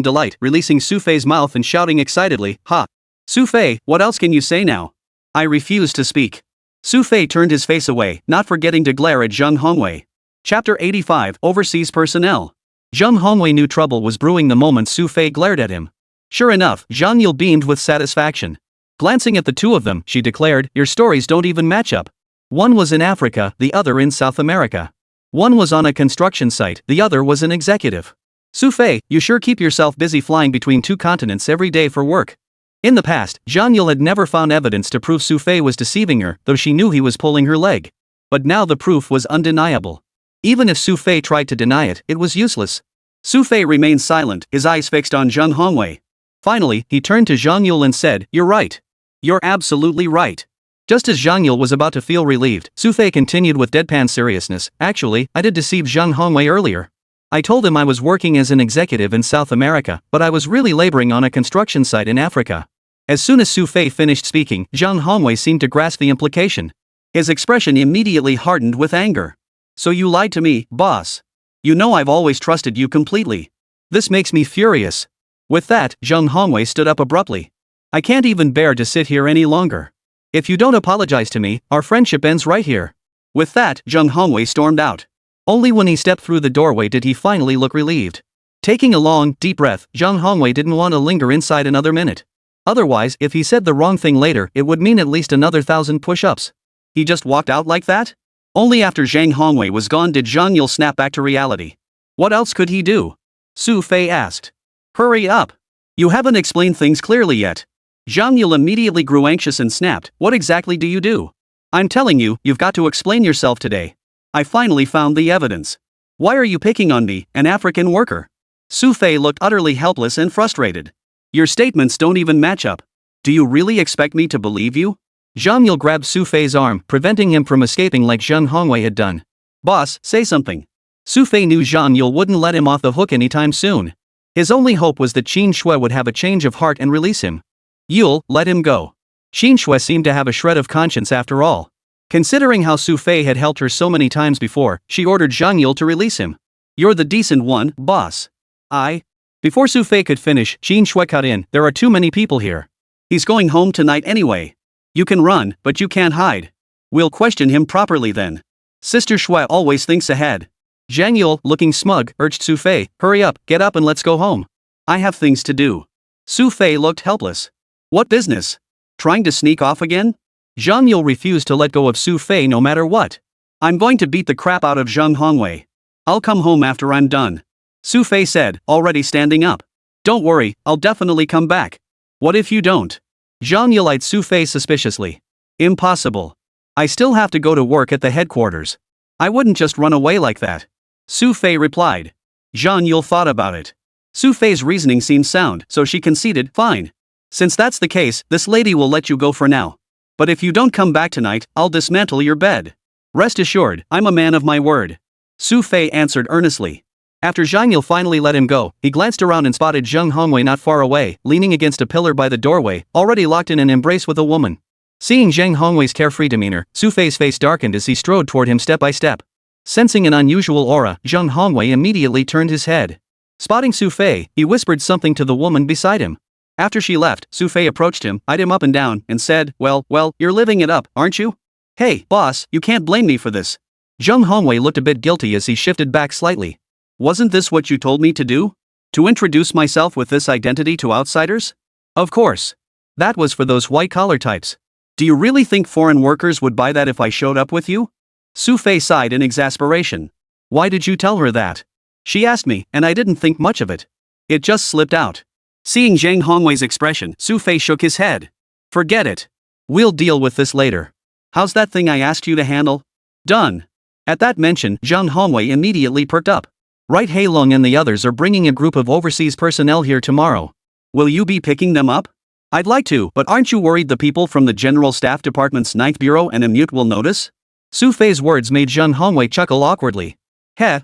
delight, releasing Xu Fei's mouth and shouting excitedly, Ha! Xu Fei, what else can you say now? I refuse to speak. Xu Fei turned his face away, not forgetting to glare at Zhang Hongwei. Chapter 85, Overseas Personnel. Zhang Hongwei knew trouble was brewing the moment Xu Fei glared at him. Sure enough, Zhang Yule beamed with satisfaction. Glancing at the two of them, she declared, your stories don't even match up. One was in Africa, the other in South America. One was on a construction site, the other was an executive. Xu Fei, you sure keep yourself busy flying between two continents every day for work. In the past, Zhang Yule had never found evidence to prove Xu Fei was deceiving her, though she knew he was pulling her leg. But now the proof was undeniable. Even if Xu Fei tried to deny it, it was useless. Xu Fei remained silent, his eyes fixed on Zhang Hongwei. Finally, he turned to Zhang Yule and said, you're right. You're absolutely right. Just as Zhang Yule was about to feel relieved, Xu Fei continued with deadpan seriousness, actually, I did deceive Zhang Hongwei earlier. I told him I was working as an executive in South America, but I was really laboring on a construction site in Africa. As soon as Xu Fei finished speaking, Zhang Hongwei seemed to grasp the implication. His expression immediately hardened with anger. So you lied to me, boss. You know I've always trusted you completely. This makes me furious. With that, Zhang Hongwei stood up abruptly. I can't even bear to sit here any longer. If you don't apologize to me, our friendship ends right here. With that, Zhang Hongwei stormed out. Only when he stepped through the doorway did he finally look relieved. Taking a long, deep breath, Zhang Hongwei didn't want to linger inside another minute. Otherwise, if he said the wrong thing later, it would mean at least another 1,000 push-ups. He just walked out like that? Only after Zhang Hongwei was gone did Zhang Yule snap back to reality. What else could he do? Xu Fei asked. Hurry up. You haven't explained things clearly yet. Zhang Yule immediately grew anxious and snapped, what exactly do you do? I'm telling you, you've got to explain yourself today. I finally found the evidence. Why are you picking on me, an African worker? Xu Fei looked utterly helpless and frustrated. Your statements don't even match up. Do you really expect me to believe you? Zhang Yule grabbed Xu Fei's arm, preventing him from escaping like Zhang Hongwei had done. Boss, say something. Xu Fei knew Zhang Yule wouldn't let him off the hook anytime soon. His only hope was that Qin Shui would have a change of heart and release him. Yule, let him go. Qin Shui seemed to have a shred of conscience after all. Considering how Xu Fei had helped her so many times before, she ordered Zhang Yule to release him. You're the decent one, boss. Before Xu Fei could finish, Qin Shui cut in, there are too many people here. He's going home tonight anyway. You can run, but you can't hide. We'll question him properly then. Sister Shui always thinks ahead. Zhang Yule, looking smug, urged Xu Fei, hurry up, get up and let's go home. I have things to do. Xu Fei looked helpless. What business? Trying to sneak off again? Zhang Yule refused to let go of Xu Fei no matter what. I'm going to beat the crap out of Zhang Hongwei. I'll come home after I'm done. Xu Fei said, already standing up. Don't worry, I'll definitely come back. What if you don't? Zhang Yule eyed Xu Fei suspiciously. Impossible. I still have to go to work at the headquarters. I wouldn't just run away like that. Xu Fei replied. Zhang Yule thought about it. Xu Fei's reasoning seemed sound, so she conceded, fine. Since that's the case, this lady will let you go for now. But if you don't come back tonight, I'll dismantle your bed. Rest assured, I'm a man of my word. Xu Fei answered earnestly. After Zhang Yule finally let him go, he glanced around and spotted Zhang Hongwei not far away, leaning against a pillar by the doorway, already locked in an embrace with a woman. Seeing Zhang Hongwei's carefree demeanor, Xu Fei's face darkened as he strode toward him step by step. Sensing an unusual aura, Zhang Hongwei immediately turned his head. Spotting Xu Fei, he whispered something to the woman beside him. After she left, Xu Fei approached him, eyed him up and down, and said, well, you're living it up, aren't you? Hey, boss, you can't blame me for this. Zhang Hongwei looked a bit guilty as he shifted back slightly. Wasn't this what you told me to do? To introduce myself with this identity to outsiders? Of course. That was for those white-collar types. Do you really think foreign workers would buy that if I showed up with you? Xu Fei sighed in exasperation. Why did you tell her that? She asked me, and I didn't think much of it. It just slipped out. Seeing Zhang Hongwei's expression, Xu Fei shook his head. Forget it. We'll deal with this later. How's that thing I asked you to handle? Done. At that mention, Zhang Hongwei immediately perked up. Right, Heilong and the others are bringing a group of overseas personnel here tomorrow. Will you be picking them up? I'd like to, but aren't you worried the people from the General Staff Department's 9th Bureau and Immute will notice? Xu Fei's words made Zhang Hongwei chuckle awkwardly.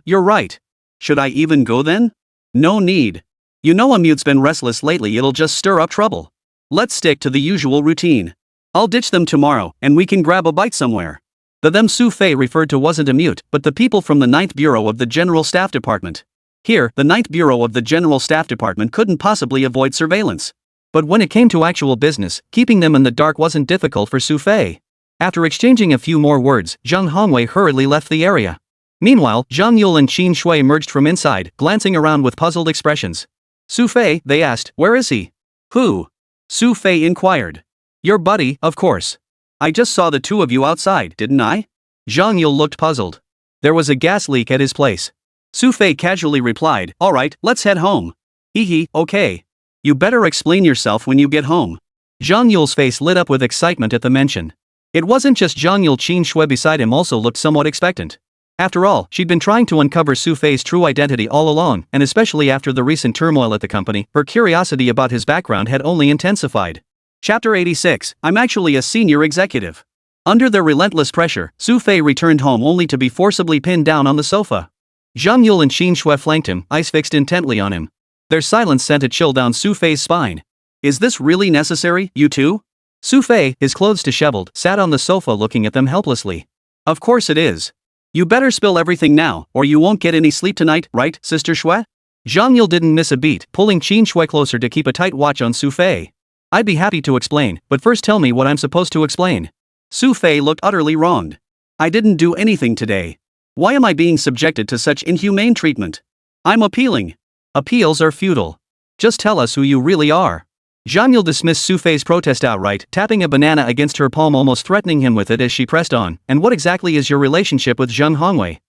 You're right. Should I even go then? No need. You know Immute's been restless lately, it'll just stir up trouble. Let's stick to the usual routine. I'll ditch them tomorrow, and we can grab a bite somewhere. The them Xu Fei referred to wasn't Immute, but the people from the 9th Bureau of the General Staff Department. Here, the 9th Bureau of the General Staff Department couldn't possibly avoid surveillance. But when it came to actual business, keeping them in the dark wasn't difficult for Xu Fei. After exchanging a few more words, Zhang Hongwei hurriedly left the area. Meanwhile, Zhang Yule and Qin Shui emerged from inside, glancing around with puzzled expressions. Xu Fei, they asked, where is he? Who? Xu Fei inquired. Your buddy, of course. I just saw the two of you outside, didn't I? Zhang Yule looked puzzled. There was a gas leak at his place. Xu Fei casually replied, alright, let's head home. Okay. You better explain yourself when you get home. Zhang Yule's face lit up with excitement at the mention. It wasn't just Zhang Yule, Qin Shui beside him also looked somewhat expectant. After all, she'd been trying to uncover Xu Fei's true identity all along, and especially after the recent turmoil at the company, her curiosity about his background had only intensified. Chapter 86, I'm actually a senior executive. Under their relentless pressure, Xu Fei returned home only to be forcibly pinned down on the sofa. Zhang Yule and Qin Shui flanked him, eyes fixed intently on him. Their silence sent a chill down Xu Fei's spine. Is this really necessary, you two? Xu Fei, his clothes disheveled, sat on the sofa looking at them helplessly. Of course it is. You better spill everything now, or you won't get any sleep tonight, right, Sister Shui? Zhang Yule didn't miss a beat, pulling Qin Shui closer to keep a tight watch on Xu Fei. I'd be happy to explain, but first tell me what I'm supposed to explain. Xu Fei looked utterly wronged. I didn't do anything today. Why am I being subjected to such inhumane treatment? I'm appealing. Appeals are futile. Just tell us who you really are. Zhang Yule dismissed Xu Fei's protest outright, tapping a banana against her palm, almost threatening him with it as she pressed on. And what exactly is your relationship with Zhang Hongwei?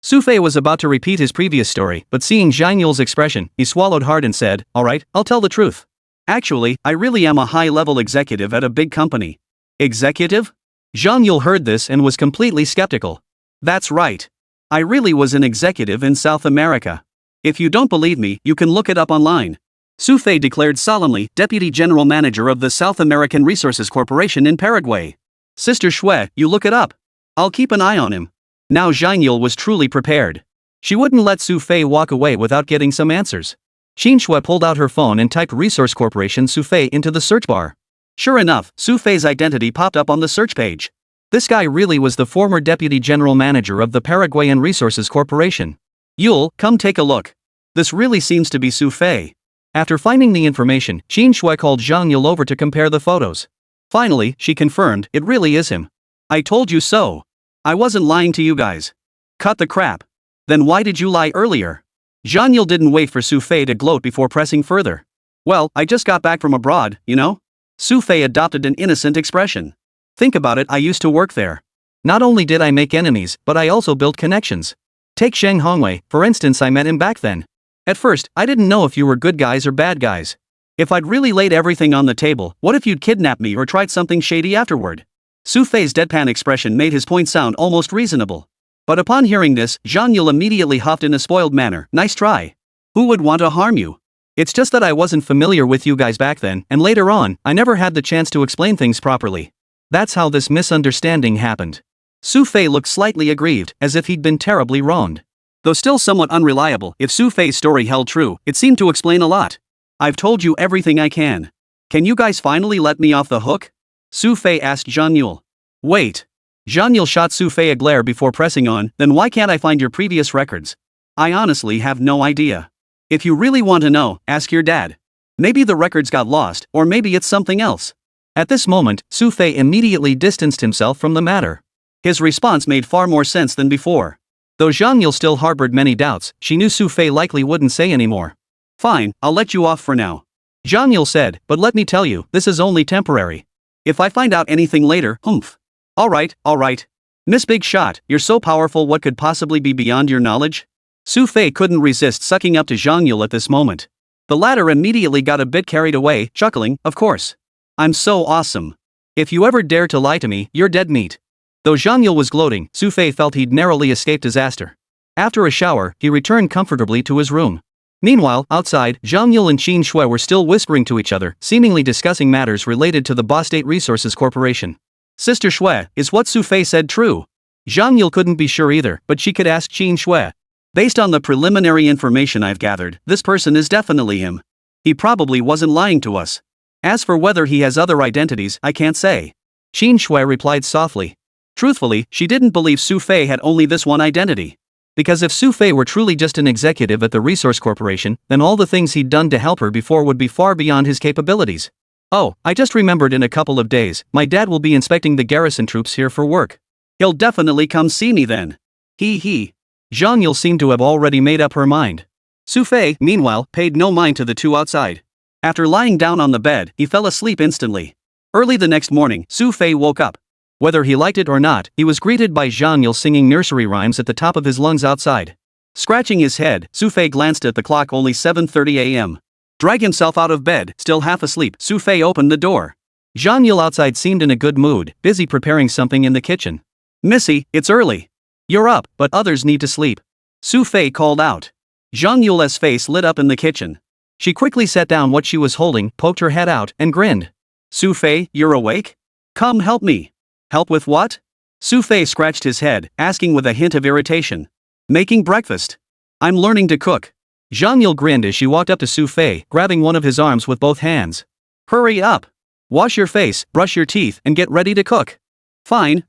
Xu Fei was about to repeat his previous story, but seeing Zhang Yule's expression, he swallowed hard and said, alright, I'll tell the truth. Actually, I really am a high-level executive at a big company. Executive? Zhang Yule heard this and was completely skeptical. That's right. I really was an executive in South America. If you don't believe me, you can look it up online. Xu Fei declared solemnly, Deputy General Manager of the South American Resources Corporation in Paraguay. Sister Xue, you look it up. I'll keep an eye on him. Now Zhang Yule was truly prepared. She wouldn't let Xu Fei walk away without getting some answers. Xue pulled out her phone and typed Resource Corporation Xu Fei into the search bar. Sure enough, Xu Fei's identity popped up on the search page. This guy really was the former Deputy General Manager of the Paraguayan Resources Corporation. Yule, come take a look. This really seems to be Xu Fei. After finding the information, Xue called Zhang Yule over to compare the photos. Finally, she confirmed, it really is him. I told you so. I wasn't lying to you guys. Cut the crap. Then why did you lie earlier? Zhang Yule didn't wait for Xu Fei to gloat before pressing further. Well, I just got back from abroad, you know? Xu Fei adopted an innocent expression. Think about it, I used to work there. Not only did I make enemies, but I also built connections. Take Sheng Hongwei, for instance, I met him back then. At first, I didn't know if you were good guys or bad guys. If I'd really laid everything on the table, what if you'd kidnapped me or tried something shady afterward? Xu Fei's deadpan expression made his point sound almost reasonable. But upon hearing this, Zhang Yule immediately huffed in a spoiled manner, nice try. Who would want to harm you? It's just that I wasn't familiar with you guys back then, and later on, I never had the chance to explain things properly. That's how this misunderstanding happened. Xu Fei looked slightly aggrieved, as if he'd been terribly wronged. Though still somewhat unreliable, if Xu Fei's story held true, it seemed to explain a lot. I've told you everything I can. Can you guys finally let me off the hook? Xu Fei asked Zhang Yule. Wait. Zhang Yule shot Xu Fei a glare before pressing on, then why can't I find your previous records? I honestly have no idea. If you really want to know, ask your dad. Maybe the records got lost, or maybe it's something else. At this moment, Xu Fei immediately distanced himself from the matter. His response made far more sense than before. Though Zhang Yule still harbored many doubts, she knew Xu Fei likely wouldn't say anymore. Fine, I'll let you off for now. Zhang Yule said, but let me tell you, this is only temporary. If I find out anything later, humph. Alright. Miss Big Shot, you're so powerful, what could possibly be beyond your knowledge? Xu Fei couldn't resist sucking up to Zhang Yule at this moment. The latter immediately got a bit carried away, chuckling, of course. I'm so awesome. If you ever dare to lie to me, you're dead meat. Though Zhang Yule was gloating, Xu Fei felt he'd narrowly escaped disaster. After a shower, he returned comfortably to his room. Meanwhile, outside, Zhang Yule and Qin Shui were still whispering to each other, seemingly discussing matters related to the State Resources Corporation. Sister Shui, is what Xu Fei said true? Zhang Yule couldn't be sure either, but she could ask Qin Shui. Based on the preliminary information I've gathered, this person is definitely him. He probably wasn't lying to us. As for whether he has other identities, I can't say. Qin Shui replied softly. Truthfully, she didn't believe Xu Fei had only this one identity. Because if Xu Fei were truly just an executive at the Resource Corporation, then all the things he'd done to help her before would be far beyond his capabilities. Oh, I just remembered, in a couple of days, my dad will be inspecting the garrison troops here for work. He'll definitely come see me then. He. Zhang Yule seemed to have already made up her mind. Xu Fei, meanwhile, paid no mind to the two outside. After lying down on the bed, he fell asleep instantly. Early the next morning, Xu Fei woke up. Whether he liked it or not, he was greeted by Zhang Yule singing nursery rhymes at the top of his lungs outside. Scratching his head, Xu Fei glanced at the clock, only 7:30 a.m. Drag himself out of bed, still half asleep, Xu Fei opened the door. Zhang Yule outside seemed in a good mood, busy preparing something in the kitchen. Missy, it's early. You're up, but others need to sleep. Xu Fei called out. Zhang Yule's face lit up in the kitchen. She quickly set down what she was holding, poked her head out, and grinned. Xu Fei, you're awake? Come help me. Help with what? Xu Fei scratched his head, asking with a hint of irritation. Making breakfast. I'm learning to cook. Zhang Yule grinned as she walked up to Xu Fei, grabbing one of his arms with both hands. Hurry up. Wash your face, brush your teeth, and get ready to cook. Fine.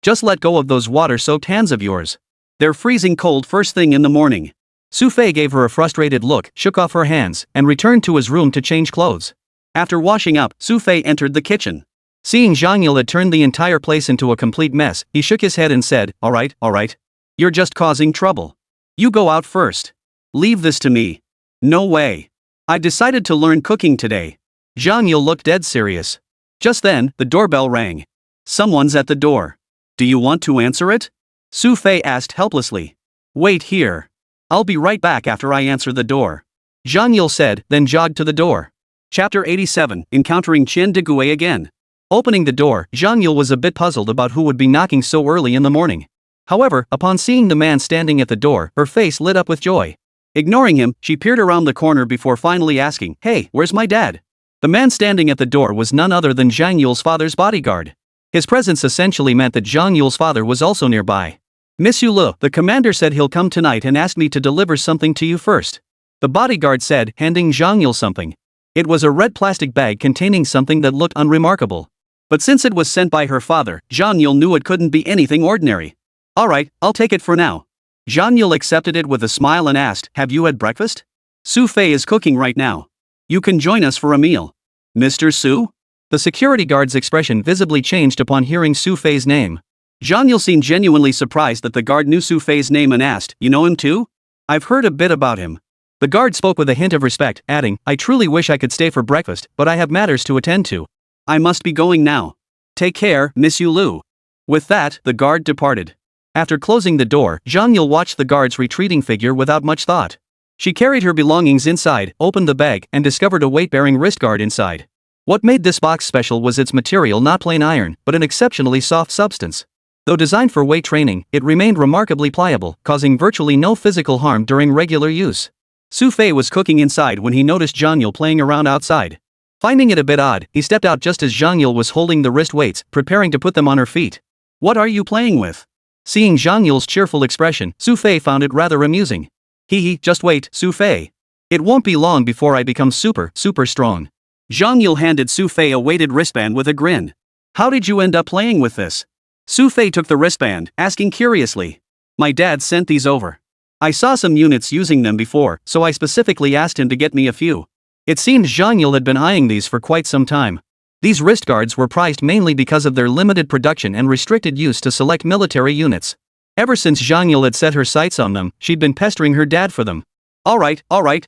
Just let go of those water-soaked hands of yours. They're freezing cold first thing in the morning. Xu Fei gave her a frustrated look, shook off her hands, and returned to his room to change clothes. After washing up, Xu Fei entered the kitchen. Seeing Zhang Yule had turned the entire place into a complete mess, he shook his head and said, Alright. You're just causing trouble. You go out first. Leave this to me. No way. I decided to learn cooking today. Zhang Yule looked dead serious. Just then, the doorbell rang. Someone's at the door. Do you want to answer it? Xu Fei asked helplessly. Wait here. I'll be right back after I answer the door. Zhang Yule said, then jogged to the door. Chapter 87, Encountering Chen Degue again. Opening the door, Zhang Yule was a bit puzzled about who would be knocking so early in the morning. However, upon seeing the man standing at the door, her face lit up with joy. Ignoring him, she peered around the corner before finally asking, "Hey, where's my dad?" The man standing at the door was none other than Zhang Yule's father's bodyguard. His presence essentially meant that Zhang Yule's father was also nearby. "Miss Yule, the commander said he'll come tonight and asked me to deliver something to you first," the bodyguard said, handing Zhang Yule something. It was a red plastic bag containing something that looked unremarkable. But since it was sent by her father, Zhang Yule knew it couldn't be anything ordinary. "Alright, I'll take it for now." Zhang Yule accepted it with a smile and asked, "Have you had breakfast? Xu Fei is cooking right now. You can join us for a meal." "Mr. Xu?" The security guard's expression visibly changed upon hearing Xu Fei's name. Zhang Yule seemed genuinely surprised that the guard knew Xu Fei's name and asked, "You know him too?" "I've heard a bit about him." The guard spoke with a hint of respect, adding, "I truly wish I could stay for breakfast, but I have matters to attend to. I must be going now. Take care, Miss Yulu." With that, the guard departed. After closing the door, Zhang Yule watched the guard's retreating figure without much thought. She carried her belongings inside, opened the bag, and discovered a weight-bearing wrist guard inside. What made this box special was its material, not plain iron, but an exceptionally soft substance. Though designed for weight training, it remained remarkably pliable, causing virtually no physical harm during regular use. Xu Fei was cooking inside when he noticed Zhang Yule playing around outside. Finding it a bit odd, he stepped out just as Zhang Yule was holding the wrist weights, preparing to put them on her feet. "What are you playing with?" Seeing Zhang Yule's cheerful expression, Xu Fei found it rather amusing. "Hee, just wait, Xu Fei. It won't be long before I become super strong." Zhang Yule handed Xu Fei a weighted wristband with a grin. "How did you end up playing with this?" Xu Fei took the wristband, asking curiously. "My dad sent these over. I saw some units using them before, so I specifically asked him to get me a few." It seemed Zhang Yule had been eyeing these for quite some time. These wrist guards were prized mainly because of their limited production and restricted use to select military units. Ever since Zhang Yule had set her sights on them, she'd been pestering her dad for them. Alright,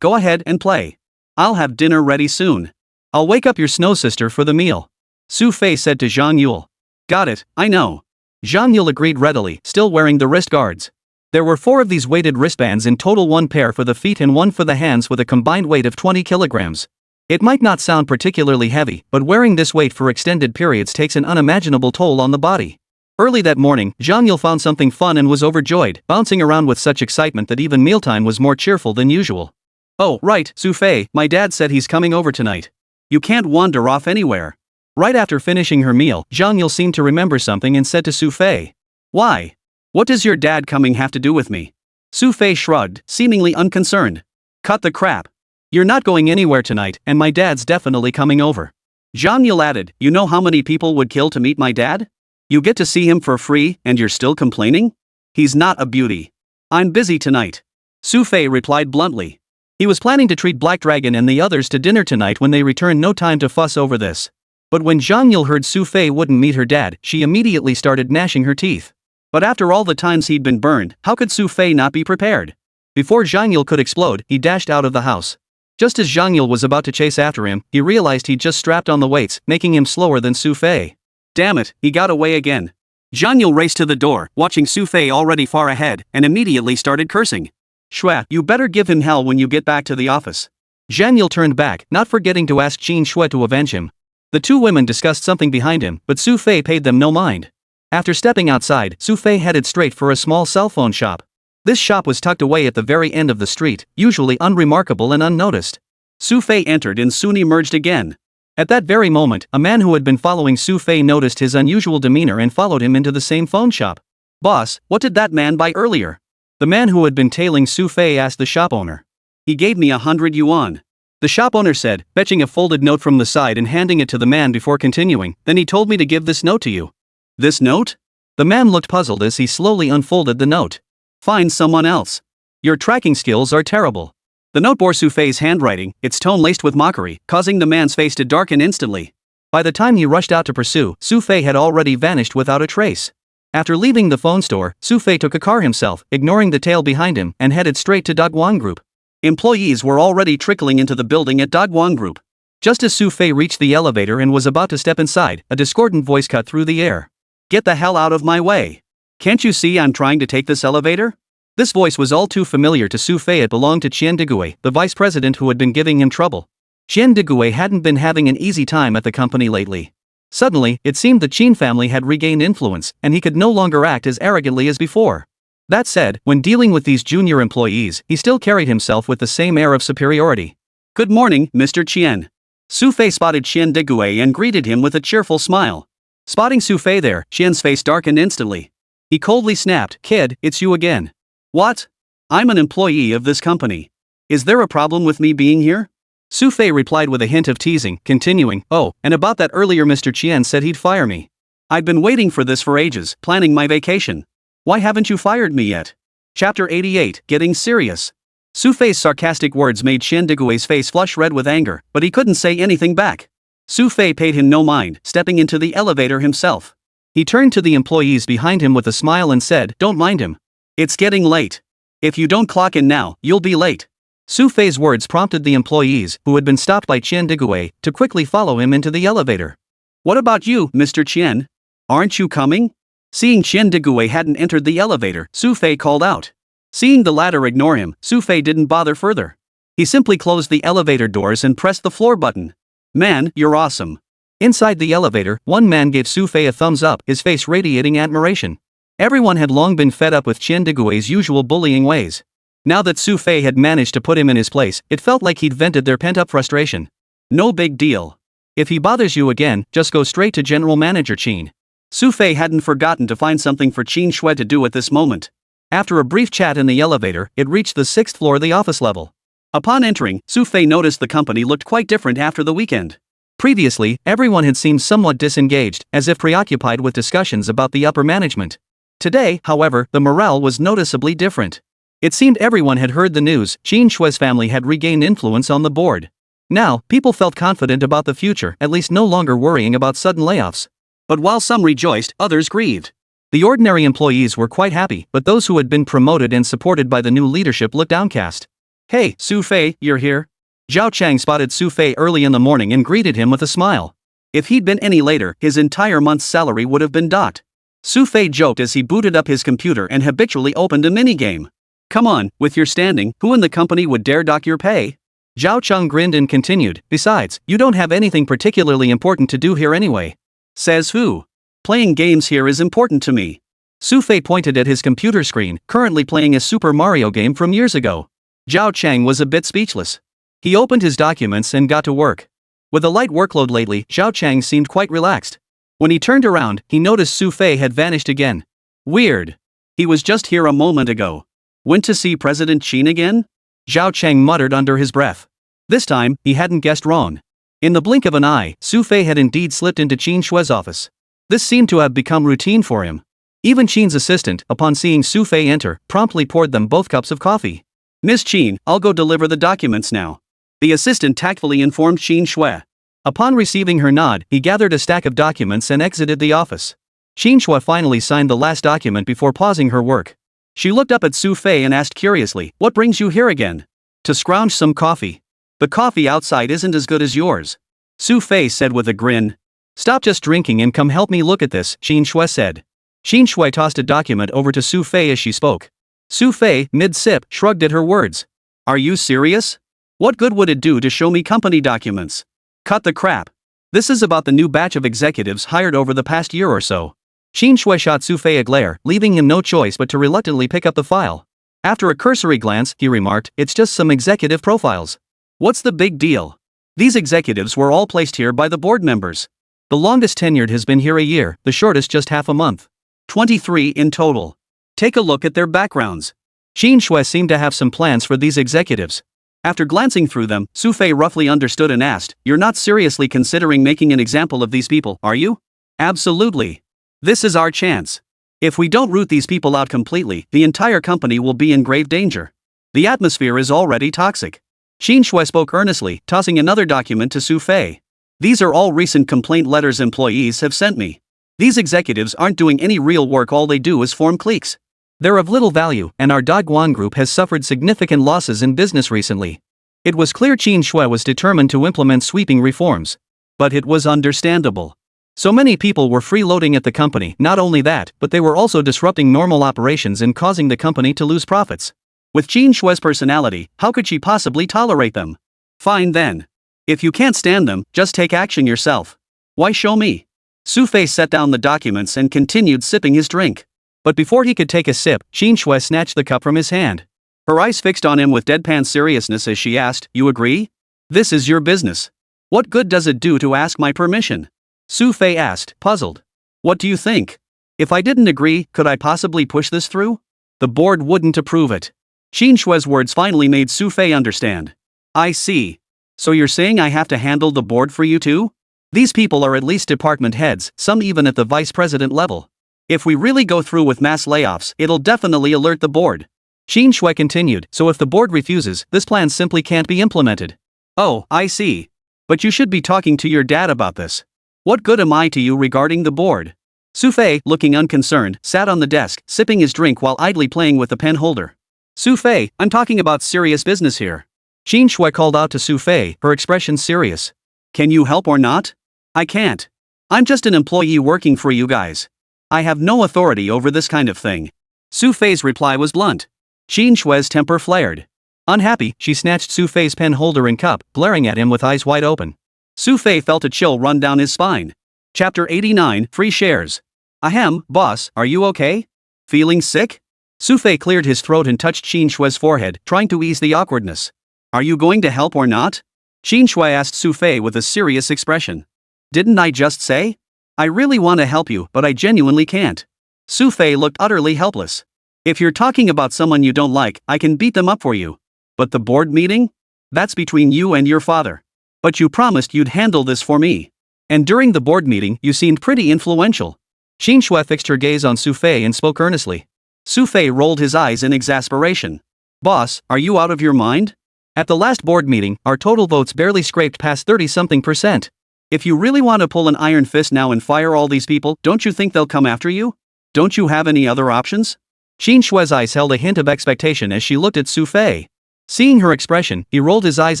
go ahead and play. I'll have dinner ready soon. I'll wake up your snow sister for the meal," Xu Fei said to Zhang Yule. "Got it, I know." Zhang Yule agreed readily, still wearing the wrist guards. There were 4 of these weighted wristbands in total, 1 pair for the feet and 1 for the hands, with a combined weight of 20 kilograms. It might not sound particularly heavy, but wearing this weight for extended periods takes an unimaginable toll on the body. Early that morning, Zhang Yule found something fun and was overjoyed, bouncing around with such excitement that even mealtime was more cheerful than usual. "Oh, right, Xu Fei, my dad said he's coming over tonight. You can't wander off anywhere." Right after finishing her meal, Zhang Yule seemed to remember something and said to Xu Fei, "Why? What does your dad coming have to do with me?" Xu Fei shrugged, seemingly unconcerned. "Cut the crap. You're not going anywhere tonight, and my dad's definitely coming over." Zhang Yule added, "You know how many people would kill to meet my dad? You get to see him for free, and you're still complaining? He's not a beauty." "I'm busy tonight," Xu Fei replied bluntly. He was planning to treat Black Dragon and the others to dinner tonight when they returned, no time to fuss over this. But when Zhang Yule heard Xu Fei wouldn't meet her dad, she immediately started gnashing her teeth. But after all the times he'd been burned, how could Xu Fei not be prepared? Before Zhang Yule could explode, he dashed out of the house. Just as Zhang Yule was about to chase after him, he realized he'd just strapped on the weights, making him slower than Xu Fei. Damn it, he got away again. Zhang Yule raced to the door, watching Xu Fei already far ahead, and immediately started cursing. "Shua, you better give him hell when you get back to the office." Zhang Yule turned back, not forgetting to ask Qin Shui to avenge him. The 2 women discussed something behind him, but Xu Fei paid them no mind. After stepping outside, Xu Fei headed straight for a small cell phone shop. This shop was tucked away at the very end of the street, usually unremarkable and unnoticed. Xu Fei entered and soon emerged again. At that very moment, a man who had been following Xu Fei noticed his unusual demeanor and followed him into the same phone shop. "Boss, what did that man buy earlier?" The man who had been tailing Xu Fei asked the shop owner. "He gave me 100 yuan. The shop owner said, fetching a folded note from the side and handing it to the man before continuing, "Then he told me to give this note to you." "This note?" The man looked puzzled as he slowly unfolded the note. "Find someone else. Your tracking skills are terrible." The note bore Xu Fei's handwriting, its tone laced with mockery, causing the man's face to darken instantly. By the time he rushed out to pursue, Xu Fei had already vanished without a trace. After leaving the phone store, Xu Fei took a car himself, ignoring the tail behind him, and headed straight to Dogwon Group. Employees were already trickling into the building at Dogwon Group. Just as Xu Fei reached the elevator and was about to step inside, a discordant voice cut through the air. "Get the hell out of my way. Can't you see I'm trying to take this elevator?" This voice was all too familiar to Xu Fei. It belonged to Qian Degue, the vice president who had been giving him trouble. Qian Degue hadn't been having an easy time at the company lately. Suddenly, it seemed the Qin family had regained influence, and he could no longer act as arrogantly as before. That said, when dealing with these junior employees, he still carried himself with the same air of superiority. "Good morning, Mr. Qian." Xu Fei spotted Qian Digui and greeted him with a cheerful smile. Spotting Xu Fei there, Qian's face darkened instantly. He coldly snapped, "Kid, it's you again." "What? I'm an employee of this company. Is there a problem with me being here?" Xu Fei replied with a hint of teasing, continuing, "Oh, and about that earlier Mr. Qian said he'd fire me. I'd been waiting for this for ages, planning my vacation. Why haven't you fired me yet?" Chapter 88, Getting Serious. Xu Fei's sarcastic words made Qian Digui's face flush red with anger, but he couldn't say anything back. Xu Fei paid him no mind, stepping into the elevator himself. He turned to the employees behind him with a smile and said, "Don't mind him. It's getting late. If you don't clock in now, you'll be late." Xu Fei's words prompted the employees, who had been stopped by Qian Digui, to quickly follow him into the elevator. "What about you, Mr. Qian? Aren't you coming?" Seeing Qian Digui hadn't entered the elevator, Xu Fei called out. Seeing the latter ignore him, Xu Fei didn't bother further. He simply closed the elevator doors and pressed the floor button. "Man, you're awesome." Inside the elevator, one man gave Xu Fei a thumbs up, his face radiating admiration. Everyone had long been fed up with Qian Digui's usual bullying ways. Now that Xu Fei had managed to put him in his place, it felt like he'd vented their pent-up frustration. "No big deal. If he bothers you again, just go straight to General Manager Qin." Xu Fei hadn't forgotten to find something for Qin Shui to do at this moment. After a brief chat in the elevator, it reached the 6th floor, the office level. Upon entering, Xu Fei noticed the company looked quite different after the weekend. Previously, everyone had seemed somewhat disengaged, as if preoccupied with discussions about the upper management. Today, however, the morale was noticeably different. It seemed everyone had heard the news, Qin Shui's family had regained influence on the board. Now, people felt confident about the future, at least no longer worrying about sudden layoffs. But while some rejoiced, others grieved. The ordinary employees were quite happy, but those who had been promoted and supported by the new leadership looked downcast. "Hey, Xu Fei, you're here?" Zhao Chang spotted Xu Fei early in the morning and greeted him with a smile. If he'd been any later, his entire month's salary would have been docked. Xu Fei joked as he booted up his computer and habitually opened a minigame. "Come on, with your standing, who in the company would dare dock your pay?" Zhao Chang grinned and continued, "Besides, you don't have anything particularly important to do here anyway." "Says who? Playing games here is important to me." Xu Fei pointed at his computer screen, currently playing a Super Mario game from years ago. Zhao Chang was a bit speechless. He opened his documents and got to work. With a light workload lately, Zhao Chang seemed quite relaxed. When he turned around, he noticed Xu Fei had vanished again. Weird. He was just here a moment ago. Went to see President Qin again? Zhao Chang muttered under his breath. This time, he hadn't guessed wrong. In the blink of an eye, Xu Fei had indeed slipped into Qin Shui's office. This seemed to have become routine for him. Even Qin's assistant, upon seeing Xu Fei enter, promptly poured them both cups of coffee. "Miss Qin, I'll go deliver the documents now," the assistant tactfully informed Qin Shui. Upon receiving her nod, he gathered a stack of documents and exited the office. Qin Shui finally signed the last document before pausing her work. She looked up at Xu Fei and asked curiously, "What brings you here again?" "To scrounge some coffee. The coffee outside isn't as good as yours," Xu Fei said with a grin. "Stop just drinking and come help me look at this," Qin Shui said. Qin Shui tossed a document over to Xu Fei as she spoke. Xu Fei, mid-sip, shrugged at her words. "Are you serious? What good would it do to show me company documents? Cut the crap. This is about the new batch of executives hired over the past year or so." Qin Shui shot Xu Fei a glare, leaving him no choice but to reluctantly pick up the file. After a cursory glance, he remarked, "It's just some executive profiles. What's the big deal? These executives were all placed here by the board members. The longest tenured has been here a year, the shortest just half a month. 23 in total. Take a look at their backgrounds." Qin Shui seemed to have some plans for these executives. After glancing through them, Xu Fei roughly understood and asked, "You're not seriously considering making an example of these people, are you?" "Absolutely. This is our chance. If we don't root these people out completely, the entire company will be in grave danger. The atmosphere is already toxic." Qin Shui spoke earnestly, tossing another document to Xu Fei. "These are all recent complaint letters employees have sent me. These executives aren't doing any real work, all they do is form cliques. They're of little value, and our Dagguan group has suffered significant losses in business recently." It was clear Qin Shui was determined to implement sweeping reforms. But it was understandable. So many people were freeloading at the company. Not only that, but they were also disrupting normal operations and causing the company to lose profits. With Qin Shui's personality, how could she possibly tolerate them? "Fine then. If you can't stand them, just take action yourself. Why show me?" Xu Fei set down the documents and continued sipping his drink. But before he could take a sip, Xin Shui snatched the cup from his hand. Her eyes fixed on him with deadpan seriousness as she asked, "You agree? This is your business. What good does it do to ask my permission?" Xu Fei asked, puzzled. "What do you think? If I didn't agree, could I possibly push this through? The board wouldn't approve it." Xin Shui's words finally made Xu Fei understand. "I see. So you're saying I have to handle the board for you too? These people are at least department heads, some even at the vice president level. If we really go through with mass layoffs, it'll definitely alert the board." Xin Shui continued, "So if the board refuses, this plan simply can't be implemented." "Oh, I see. But you should be talking to your dad about this. What good am I to you regarding the board?" Xu Fei, looking unconcerned, sat on the desk, sipping his drink while idly playing with the pen holder. "Xu Fei, I'm talking about serious business here." Xin Shui called out to Xu Fei, her expression serious. "Can you help or not?" "I can't. I'm just an employee working for you guys. I have no authority over this kind of thing." Xu Fei's reply was blunt. Xin Shui's temper flared. Unhappy, she snatched Xu Fei's pen holder and cup, glaring at him with eyes wide open. Xu Fei felt a chill run down his spine. Chapter 89, Free Shares. "Ahem, boss, are you okay? Feeling sick?" Xu Fei cleared his throat and touched Xin Shui's forehead, trying to ease the awkwardness. "Are you going to help or not?" Xin Shui asked Xu Fei with a serious expression. "Didn't I just say? I really want to help you, but I genuinely can't." Xu Fei looked utterly helpless. "If you're talking about someone you don't like, I can beat them up for you. But the board meeting? That's between you and your father. But you promised you'd handle this for me. And during the board meeting, you seemed pretty influential." Xin Shui fixed her gaze on Xu Fei and spoke earnestly. Xu Fei rolled his eyes in exasperation. "Boss, are you out of your mind? At the last board meeting, our total votes barely scraped past 30-something%. If you really want to pull an iron fist now and fire all these people, don't you think they'll come after you? Don't you have any other options?" Xin Shui's eyes held a hint of expectation as she looked at Xu Fei. Seeing her expression, he rolled his eyes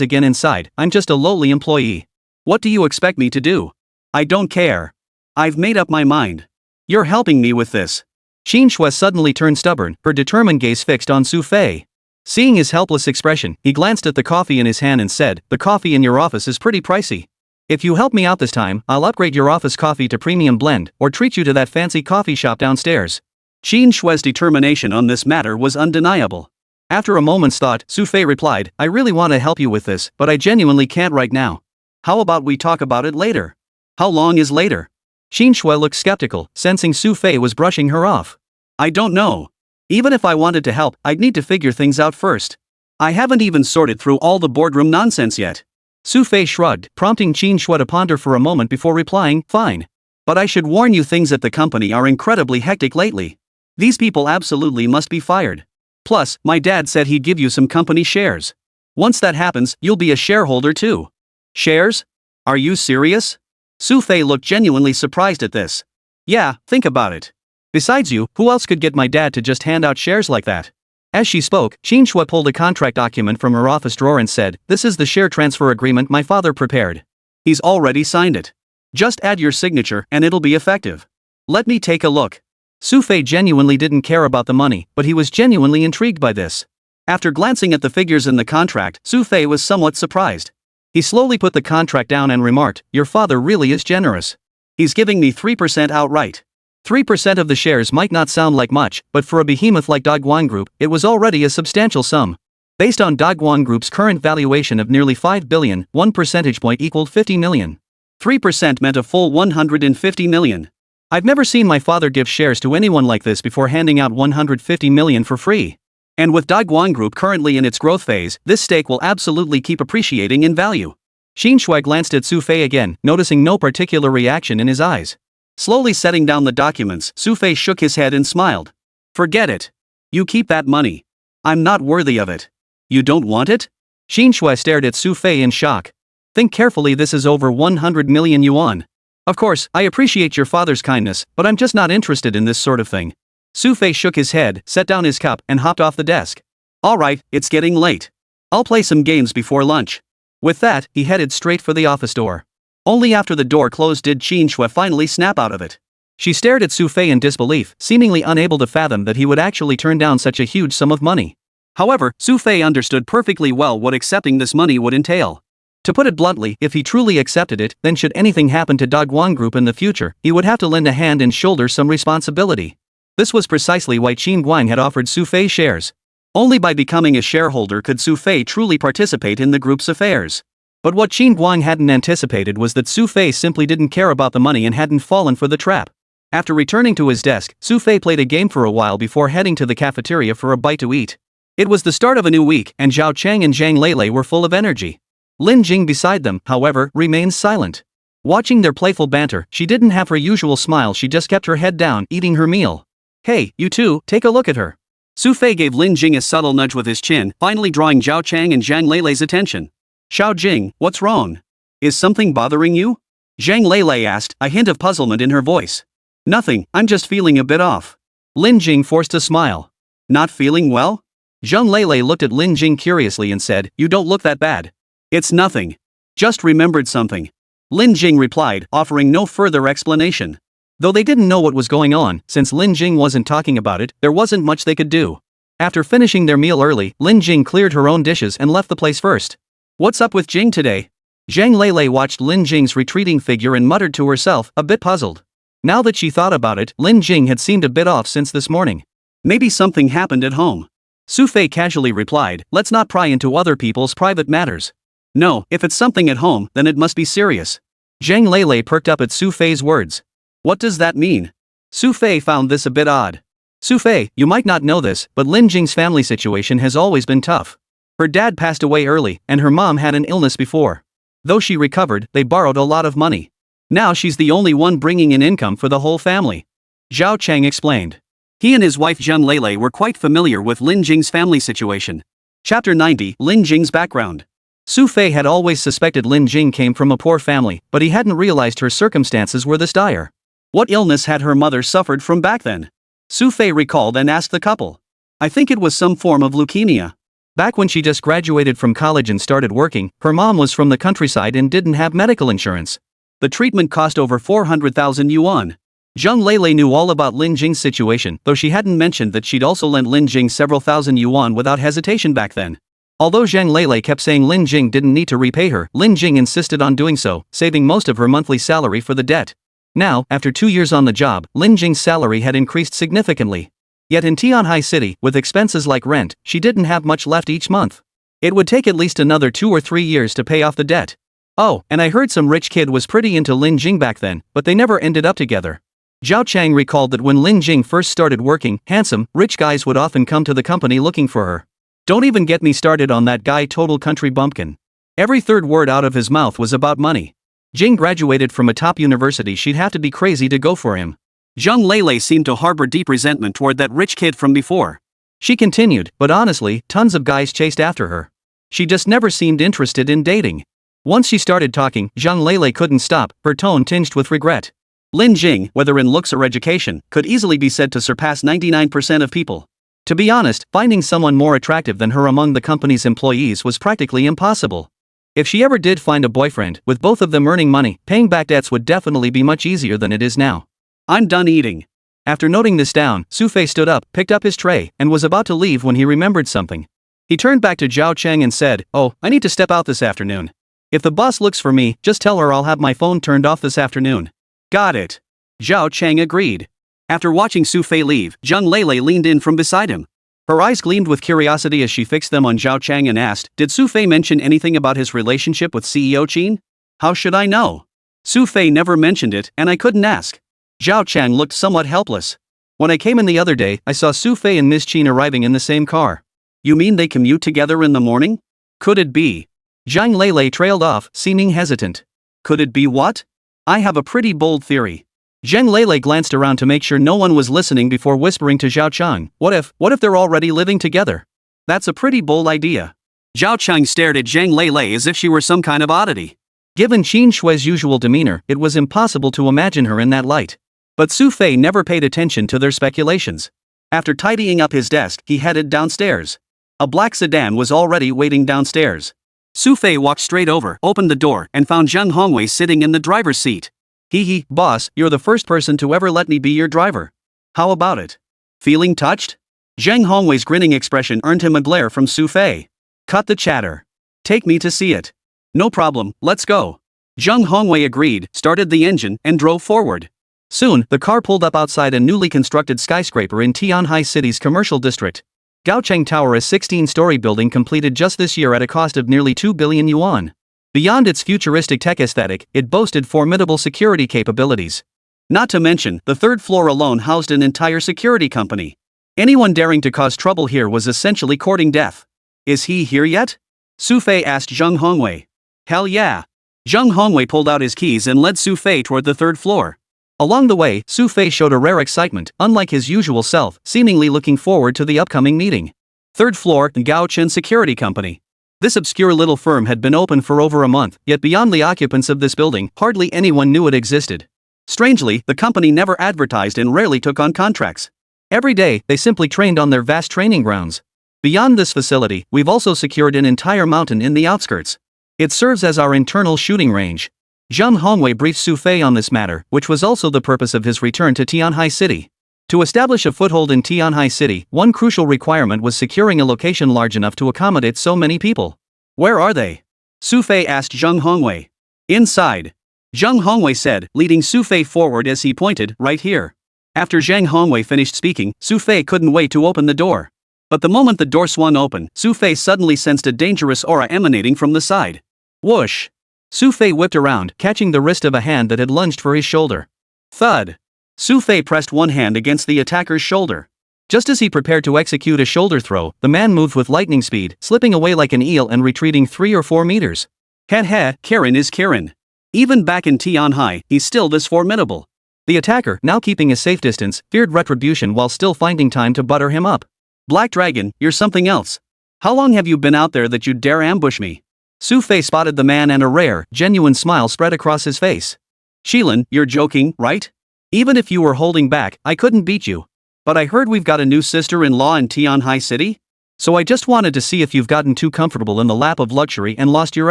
again and sighed, "I'm just a lowly employee. What do you expect me to do? I don't care. I've made up my mind. You're helping me with this." Xin Shui suddenly turned stubborn, her determined gaze fixed on Xu Fei. Seeing his helpless expression, he glanced at the coffee in his hand and said, "The coffee in your office is pretty pricey. If you help me out this time, I'll upgrade your office coffee to premium blend, or treat you to that fancy coffee shop downstairs." Xin Shui's determination on this matter was undeniable. After a moment's thought, Xu Fei replied, "I really want to help you with this, but I genuinely can't right now. How about we talk about it later?" "How long is later?" Xin Shui looked skeptical, sensing Xu Fei was brushing her off. "I don't know. Even if I wanted to help, I'd need to figure things out first. I haven't even sorted through all the boardroom nonsense yet." Xu Fei shrugged, prompting Xin Shui to ponder for a moment before replying, "Fine. But I should warn you, things at the company are incredibly hectic lately. These people absolutely must be fired. Plus, my dad said he'd give you some company shares. Once that happens, you'll be a shareholder too." "Shares? Are you serious?" Xu Fei looked genuinely surprised at this. "Yeah, think about it. Besides you, who else could get my dad to just hand out shares like that?" As she spoke, Xin Shui pulled a contract document from her office drawer and said, "This is the share transfer agreement my father prepared. He's already signed it. Just add your signature and it'll be effective. Let me take a look." Xu Fei genuinely didn't care about the money, but he was genuinely intrigued by this. After glancing at the figures in the contract, Xu Fei was somewhat surprised. He slowly put the contract down and remarked, "Your father really is generous. He's giving me 3% outright." 3% of the shares might not sound like much, but for a behemoth like Dogwon Group, it was already a substantial sum. Based on Dogwon Group's current valuation of nearly 5 billion, 1 percentage point equaled 50 million. 3% meant a full 150 million. I've never seen my father give shares to anyone like this before, handing out 150 million for free. And with Dogwon Group currently in its growth phase, this stake will absolutely keep appreciating in value. Xin Shui glanced at Xu Fei again, noticing no particular reaction in his eyes. Slowly setting down the documents, Xu Fei shook his head and smiled. "Forget it. You keep that money. I'm not worthy of it." "You don't want it?" Xin Shui stared at Xu Fei in shock. "Think carefully, this is over 100 million yuan. Of course, I appreciate your father's kindness, but I'm just not interested in this sort of thing." Xu Fei shook his head, set down his cup, and hopped off the desk. "All right, it's getting late. I'll play some games before lunch." With that, he headed straight for the office door. Only after the door closed did Xin Shui finally snap out of it. She stared at Xu Fei in disbelief, seemingly unable to fathom that he would actually turn down such a huge sum of money. However, Xu Fei understood perfectly well what accepting this money would entail. To put it bluntly, if he truly accepted it, then should anything happen to Dogwon Group in the future, he would have to lend a hand and shoulder some responsibility. This was precisely why Qin Guang had offered Xu Fei shares. Only by becoming a shareholder could Xu Fei truly participate in the group's affairs. But what Qin Guang hadn't anticipated was that Xu Fei simply didn't care about the money and hadn't fallen for the trap. After returning to his desk, Xu Fei played a game for a while before heading to the cafeteria for a bite to eat. It was the start of a new week, and Zhao Chang and Zhang Lele were full of energy. Lin Jing beside them, however, remained silent. Watching their playful banter, she didn't have her usual smile, she just kept her head down, eating her meal. Hey, you two, take a look at her. Xu Fei gave Lin Jing a subtle nudge with his chin, finally drawing Zhao Chang and Zhang Lele's attention. Xiao Jing, what's wrong? Is something bothering you? Zhang Lele asked, a hint of puzzlement in her voice. Nothing, I'm just feeling a bit off. Lin Jing forced a smile. Not feeling well? Zhang Lele looked at Lin Jing curiously and said, you don't look that bad. It's nothing. Just remembered something. Lin Jing replied, offering no further explanation. Though they didn't know what was going on, since Lin Jing wasn't talking about it, there wasn't much they could do. After finishing their meal early, Lin Jing cleared her own dishes and left the place first. What's up with Jing today? Zhang Lele watched Lin Jing's retreating figure and muttered to herself, a bit puzzled. Now that she thought about it, Lin Jing had seemed a bit off since this morning. Maybe something happened at home. Xu Fei casually replied, let's not pry into other people's private matters. No, if it's something at home, then it must be serious. Zhang Lele perked up at Xu Fei's words. What does that mean? Xu Fei found this a bit odd. Xu Fei, you might not know this, but Lin Jing's family situation has always been tough. Her dad passed away early, and her mom had an illness before. Though she recovered, they borrowed a lot of money. Now she's the only one bringing in income for the whole family. Zhao Chang explained. He and his wife Zhang Lele were quite familiar with Lin Jing's family situation. Chapter 90, Lin Jing's background. Xu Fei had always suspected Lin Jing came from a poor family, but he hadn't realized her circumstances were this dire. What illness had her mother suffered from back then? Xu Fei recalled and asked the couple. I think it was some form of leukemia. Back when she just graduated from college and started working, her mom was from the countryside and didn't have medical insurance. The treatment cost over 400,000 yuan. Zhang Lele knew all about Lin Jing's situation, though she hadn't mentioned that she'd also lent Lin Jing several thousand yuan without hesitation back then. Although Zhang Lele kept saying Lin Jing didn't need to repay her, Lin Jing insisted on doing so, saving most of her monthly salary for the debt. Now, after 2 years on the job, Lin Jing's salary had increased significantly. Yet in Tianhai City, with expenses like rent, she didn't have much left each month. It would take at least another 2 or 3 years to pay off the debt. Oh, and I heard some rich kid was pretty into Lin Jing back then, but they never ended up together. Zhao Chang recalled that when Lin Jing first started working, handsome, rich guys would often come to the company looking for her. Don't even get me started on that guy, total country bumpkin. Every third word out of his mouth was about money. Jing graduated from a top university, she'd have to be crazy to go for him. Zhang Lele seemed to harbor deep resentment toward that rich kid from before. She continued, but honestly, tons of guys chased after her. She just never seemed interested in dating. Once she started talking, Zhang Lele couldn't stop, her tone tinged with regret. Lin Jing, whether in looks or education, could easily be said to surpass 99% of people. To be honest, finding someone more attractive than her among the company's employees was practically impossible. If she ever did find a boyfriend, with both of them earning money, paying back debts would definitely be much easier than it is now. I'm done eating. After noting this down, Xu Fei stood up, picked up his tray, and was about to leave when he remembered something. He turned back to Zhao Chang and said, oh, I need to step out this afternoon. If the boss looks for me, just tell her I'll have my phone turned off this afternoon. Got it. Zhao Chang agreed. After watching Xu Fei leave, Zhang Lele leaned in from beside him. Her eyes gleamed with curiosity as she fixed them on Zhao Chang and asked, did Xu Fei mention anything about his relationship with CEO Qin? How should I know? Xu Fei never mentioned it, and I couldn't ask. Zhao Chang looked somewhat helpless. When I came in the other day, I saw Xu Fei and Ms. Qin arriving in the same car. You mean they commute together in the morning? Could it be? Zhang Lele trailed off, seeming hesitant. Could it be what? I have a pretty bold theory. Zhang Lele glanced around to make sure no one was listening before whispering to Zhao Chang, what if they're already living together? That's a pretty bold idea. Zhao Chang stared at Zhang Lele as if she were some kind of oddity. Given Qin Shui's usual demeanor, it was impossible to imagine her in that light. But Xu Fei never paid attention to their speculations. After tidying up his desk, he headed downstairs. A black sedan was already waiting downstairs. Xu Fei walked straight over, opened the door, and found Zheng Hongwei sitting in the driver's seat. Hee, boss, you're the first person to ever let me be your driver. How about it? Feeling touched? Zheng Hongwei's grinning expression earned him a glare from Xu Fei. Cut the chatter. Take me to see it. No problem, let's go. Zheng Hongwei agreed, started the engine, and drove forward. Soon, the car pulled up outside a newly constructed skyscraper in Tianhai City's commercial district. Gaocheng Tower, a 16-story building completed just this year at a cost of nearly 2 billion yuan. Beyond its futuristic tech aesthetic, it boasted formidable security capabilities. Not to mention, the third floor alone housed an entire security company. Anyone daring to cause trouble here was essentially courting death. Is he here yet? Xu Fei asked Zhang Hongwei. Hell yeah. Zhang Hongwei pulled out his keys and led Xu Fei toward the third floor. Along the way, Xu Fei showed a rare excitement, unlike his usual self, seemingly looking forward to the upcoming meeting. Third floor, Gaochen Security Company. This obscure little firm had been open for over a month, yet beyond the occupants of this building, hardly anyone knew it existed. Strangely, the company never advertised and rarely took on contracts. Every day, they simply trained on their vast training grounds. Beyond this facility, we've also secured an entire mountain in the outskirts. It serves as our internal shooting range. Zhang Hongwei briefed Xu Fei on this matter, which was also the purpose of his return to Tianhai City. To establish a foothold in Tianhai City, one crucial requirement was securing a location large enough to accommodate so many people. Where are they? Xu Fei asked Zhang Hongwei. Inside. Zhang Hongwei said, leading Xu Fei forward as he pointed, right here. After Zhang Hongwei finished speaking, Xu Fei couldn't wait to open the door. But the moment the door swung open, Xu Fei suddenly sensed a dangerous aura emanating from the side. Whoosh! Xu Fei whipped around, catching the wrist of a hand that had lunged for his shoulder. Thud! Xu Fei pressed one hand against the attacker's shoulder. Just as he prepared to execute a shoulder throw, the man moved with lightning speed, slipping away like an eel and retreating 3 or 4 meters. Heh, Kirin is Kirin. Even back in Tianhai, he's still this formidable. The attacker, now keeping a safe distance, feared retribution while still finding time to butter him up. Black Dragon, you're something else. How long have you been out there that you dare ambush me? Xu Fei spotted the man and a rare, genuine smile spread across his face. Shilin, you're joking, right? Even if you were holding back, I couldn't beat you. But I heard we've got a new sister-in-law in Tianhai City? So I just wanted to see if you've gotten too comfortable in the lap of luxury and lost your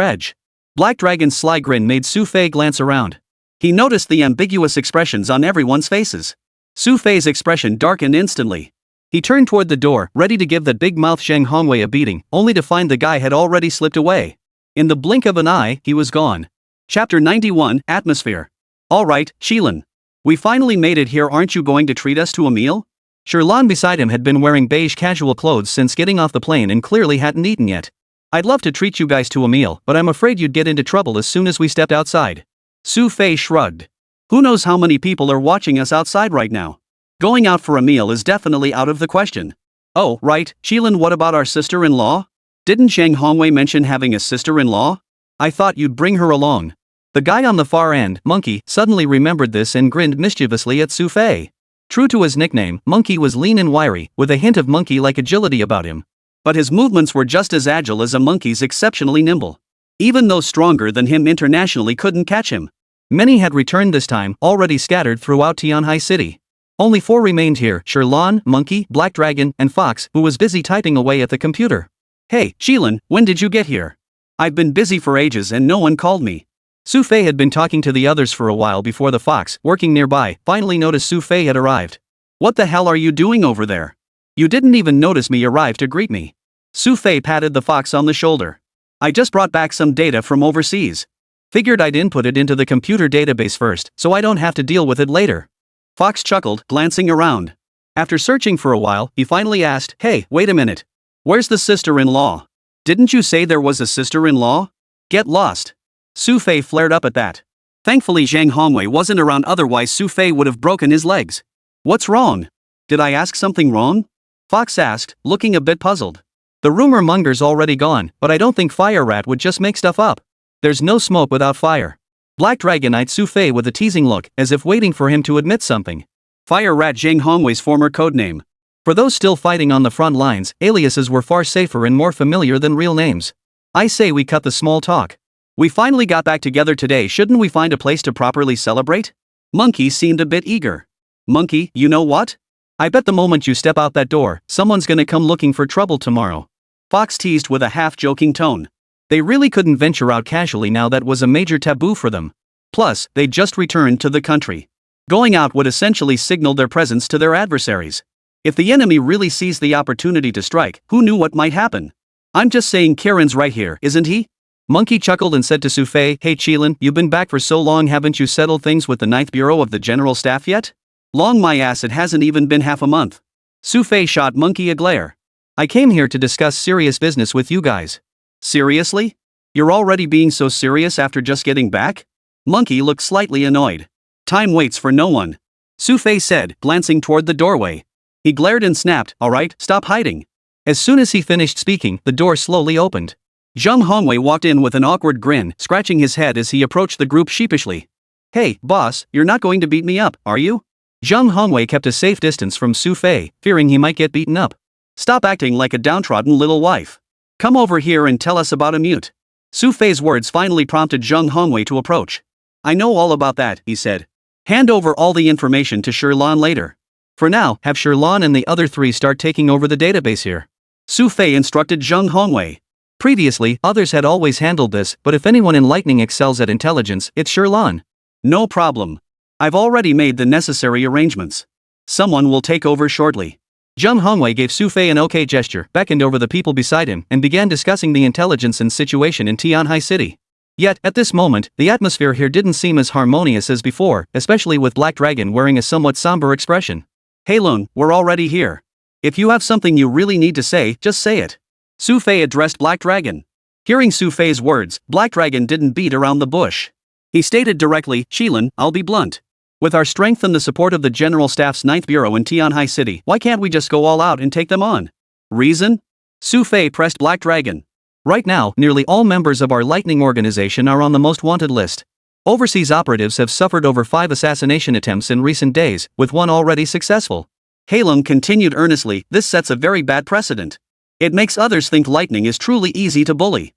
edge. Black Dragon's sly grin made Xu Fei glance around. He noticed the ambiguous expressions on everyone's faces. Xu Fei's expression darkened instantly. He turned toward the door, ready to give that big-mouthed Zhang Hongwei a beating, only to find the guy had already slipped away. In the blink of an eye, he was gone. Chapter 91, Atmosphere. Alright, Shilin. We finally made it here, aren't you going to treat us to a meal? Sherlan beside him had been wearing beige casual clothes since getting off the plane and clearly hadn't eaten yet. I'd love to treat you guys to a meal, but I'm afraid you'd get into trouble as soon as we stepped outside. Xu Fei shrugged. Who knows how many people are watching us outside right now? Going out for a meal is definitely out of the question. Oh, right, Shilin, what about our sister-in-law? Didn't Zhang Hongwei mention having a sister-in-law? I thought you'd bring her along. The guy on the far end, Monkey, suddenly remembered this and grinned mischievously at Xu Fei. True to his nickname, Monkey was lean and wiry, with a hint of monkey-like agility about him. But his movements were just as agile as a monkey's, exceptionally nimble. Even those stronger than him internationally couldn't catch him. Many had returned this time, already scattered throughout Tianhai City. Only 4 remained here: Sherlan, Monkey, Black Dragon, and Fox, who was busy typing away at the computer. Hey, Shilin, when did you get here? I've been busy for ages and no one called me. Xu Fei had been talking to the others for a while before the Fox, working nearby, finally noticed Xu Fei had arrived. What the hell are you doing over there? You didn't even notice me arrive to greet me. Xu Fei patted the Fox on the shoulder. I just brought back some data from overseas. Figured I'd input it into the computer database first, so I don't have to deal with it later. Fox chuckled, glancing around. After searching for a while, he finally asked, Hey, wait a minute. Where's the sister-in-law? Didn't you say there was a sister-in-law? Get lost. Xu Fei flared up at that. Thankfully Zhang Hongwei wasn't around, otherwise Xu Fei would have broken his legs. What's wrong? Did I ask something wrong? Fox asked, looking a bit puzzled. The rumor monger's already gone, but I don't think Fire Rat would just make stuff up. There's no smoke without fire. Black Dragon eyed Xu Fei with a teasing look, as if waiting for him to admit something. Fire Rat, Zhang Hongwei's former codename. For those still fighting on the front lines, aliases were far safer and more familiar than real names. I say we cut the small talk. We finally got back together today, shouldn't we find a place to properly celebrate? Monkey seemed a bit eager. Monkey, you know what? I bet the moment you step out that door, someone's gonna come looking for trouble tomorrow. Fox teased with a half-joking tone. They really couldn't venture out casually now, that was a major taboo for them. Plus, they'd just returned to the country. Going out would essentially signal their presence to their adversaries. If the enemy really seized the opportunity to strike, who knew what might happen? I'm just saying, Kirin's right here, isn't he? Monkey chuckled and said to Xu Fei, "Hey Qilin, you've been back for so long, haven't you settled things with the Ninth Bureau of the General Staff yet?" "Long my ass, it hasn't even been half a month." Xu Fei shot Monkey a glare. "I came here to discuss serious business with you guys." "Seriously? You're already being so serious after just getting back?" Monkey looked slightly annoyed. "Time waits for no one," Xu Fei said, glancing toward the doorway. He glared and snapped, "Alright, stop hiding." As soon as he finished speaking, the door slowly opened. Zhang Hongwei walked in with an awkward grin, scratching his head as he approached the group sheepishly. "Hey, boss, you're not going to beat me up, are you?" Zhang Hongwei kept a safe distance from Xu Fei, fearing he might get beaten up. "Stop acting like a downtrodden little wife. Come over here and tell us about a mute." Xu Fei's words finally prompted Zhang Hongwei to approach. "I know all about that," he said. "Hand over all the information to Shirlan later. For now, have Shirlan and the other three start taking over the database here." Xu Fei instructed Zhang Hongwei. Previously, others had always handled this, but if anyone in Lightning excels at intelligence, it's Shirlan. "No problem. I've already made the necessary arrangements. Someone will take over shortly." Zhang Hongwei gave Xu Fei an okay gesture, beckoned over the people beside him, and began discussing the intelligence and situation in Tianhai City. Yet, at this moment, the atmosphere here didn't seem as harmonious as before, especially with Black Dragon wearing a somewhat somber expression. "Hey Lung, we're already here. If you have something you really need to say, just say it." Xu Fei addressed Black Dragon. Hearing Xu Fei's words, Black Dragon didn't beat around the bush. He stated directly, "Qilin, I'll be blunt. With our strength and the support of the General Staff's 9th Bureau in Tianhai City, why can't we just go all out and take them on?" "Reason?" Xu Fei pressed Black Dragon. "Right now, nearly all members of our Lightning organization are on the most wanted list. Overseas operatives have suffered over 5 assassination attempts in recent days, with one already successful." Halung continued earnestly, "This sets a very bad precedent. It makes others think Lightning is truly easy to bully."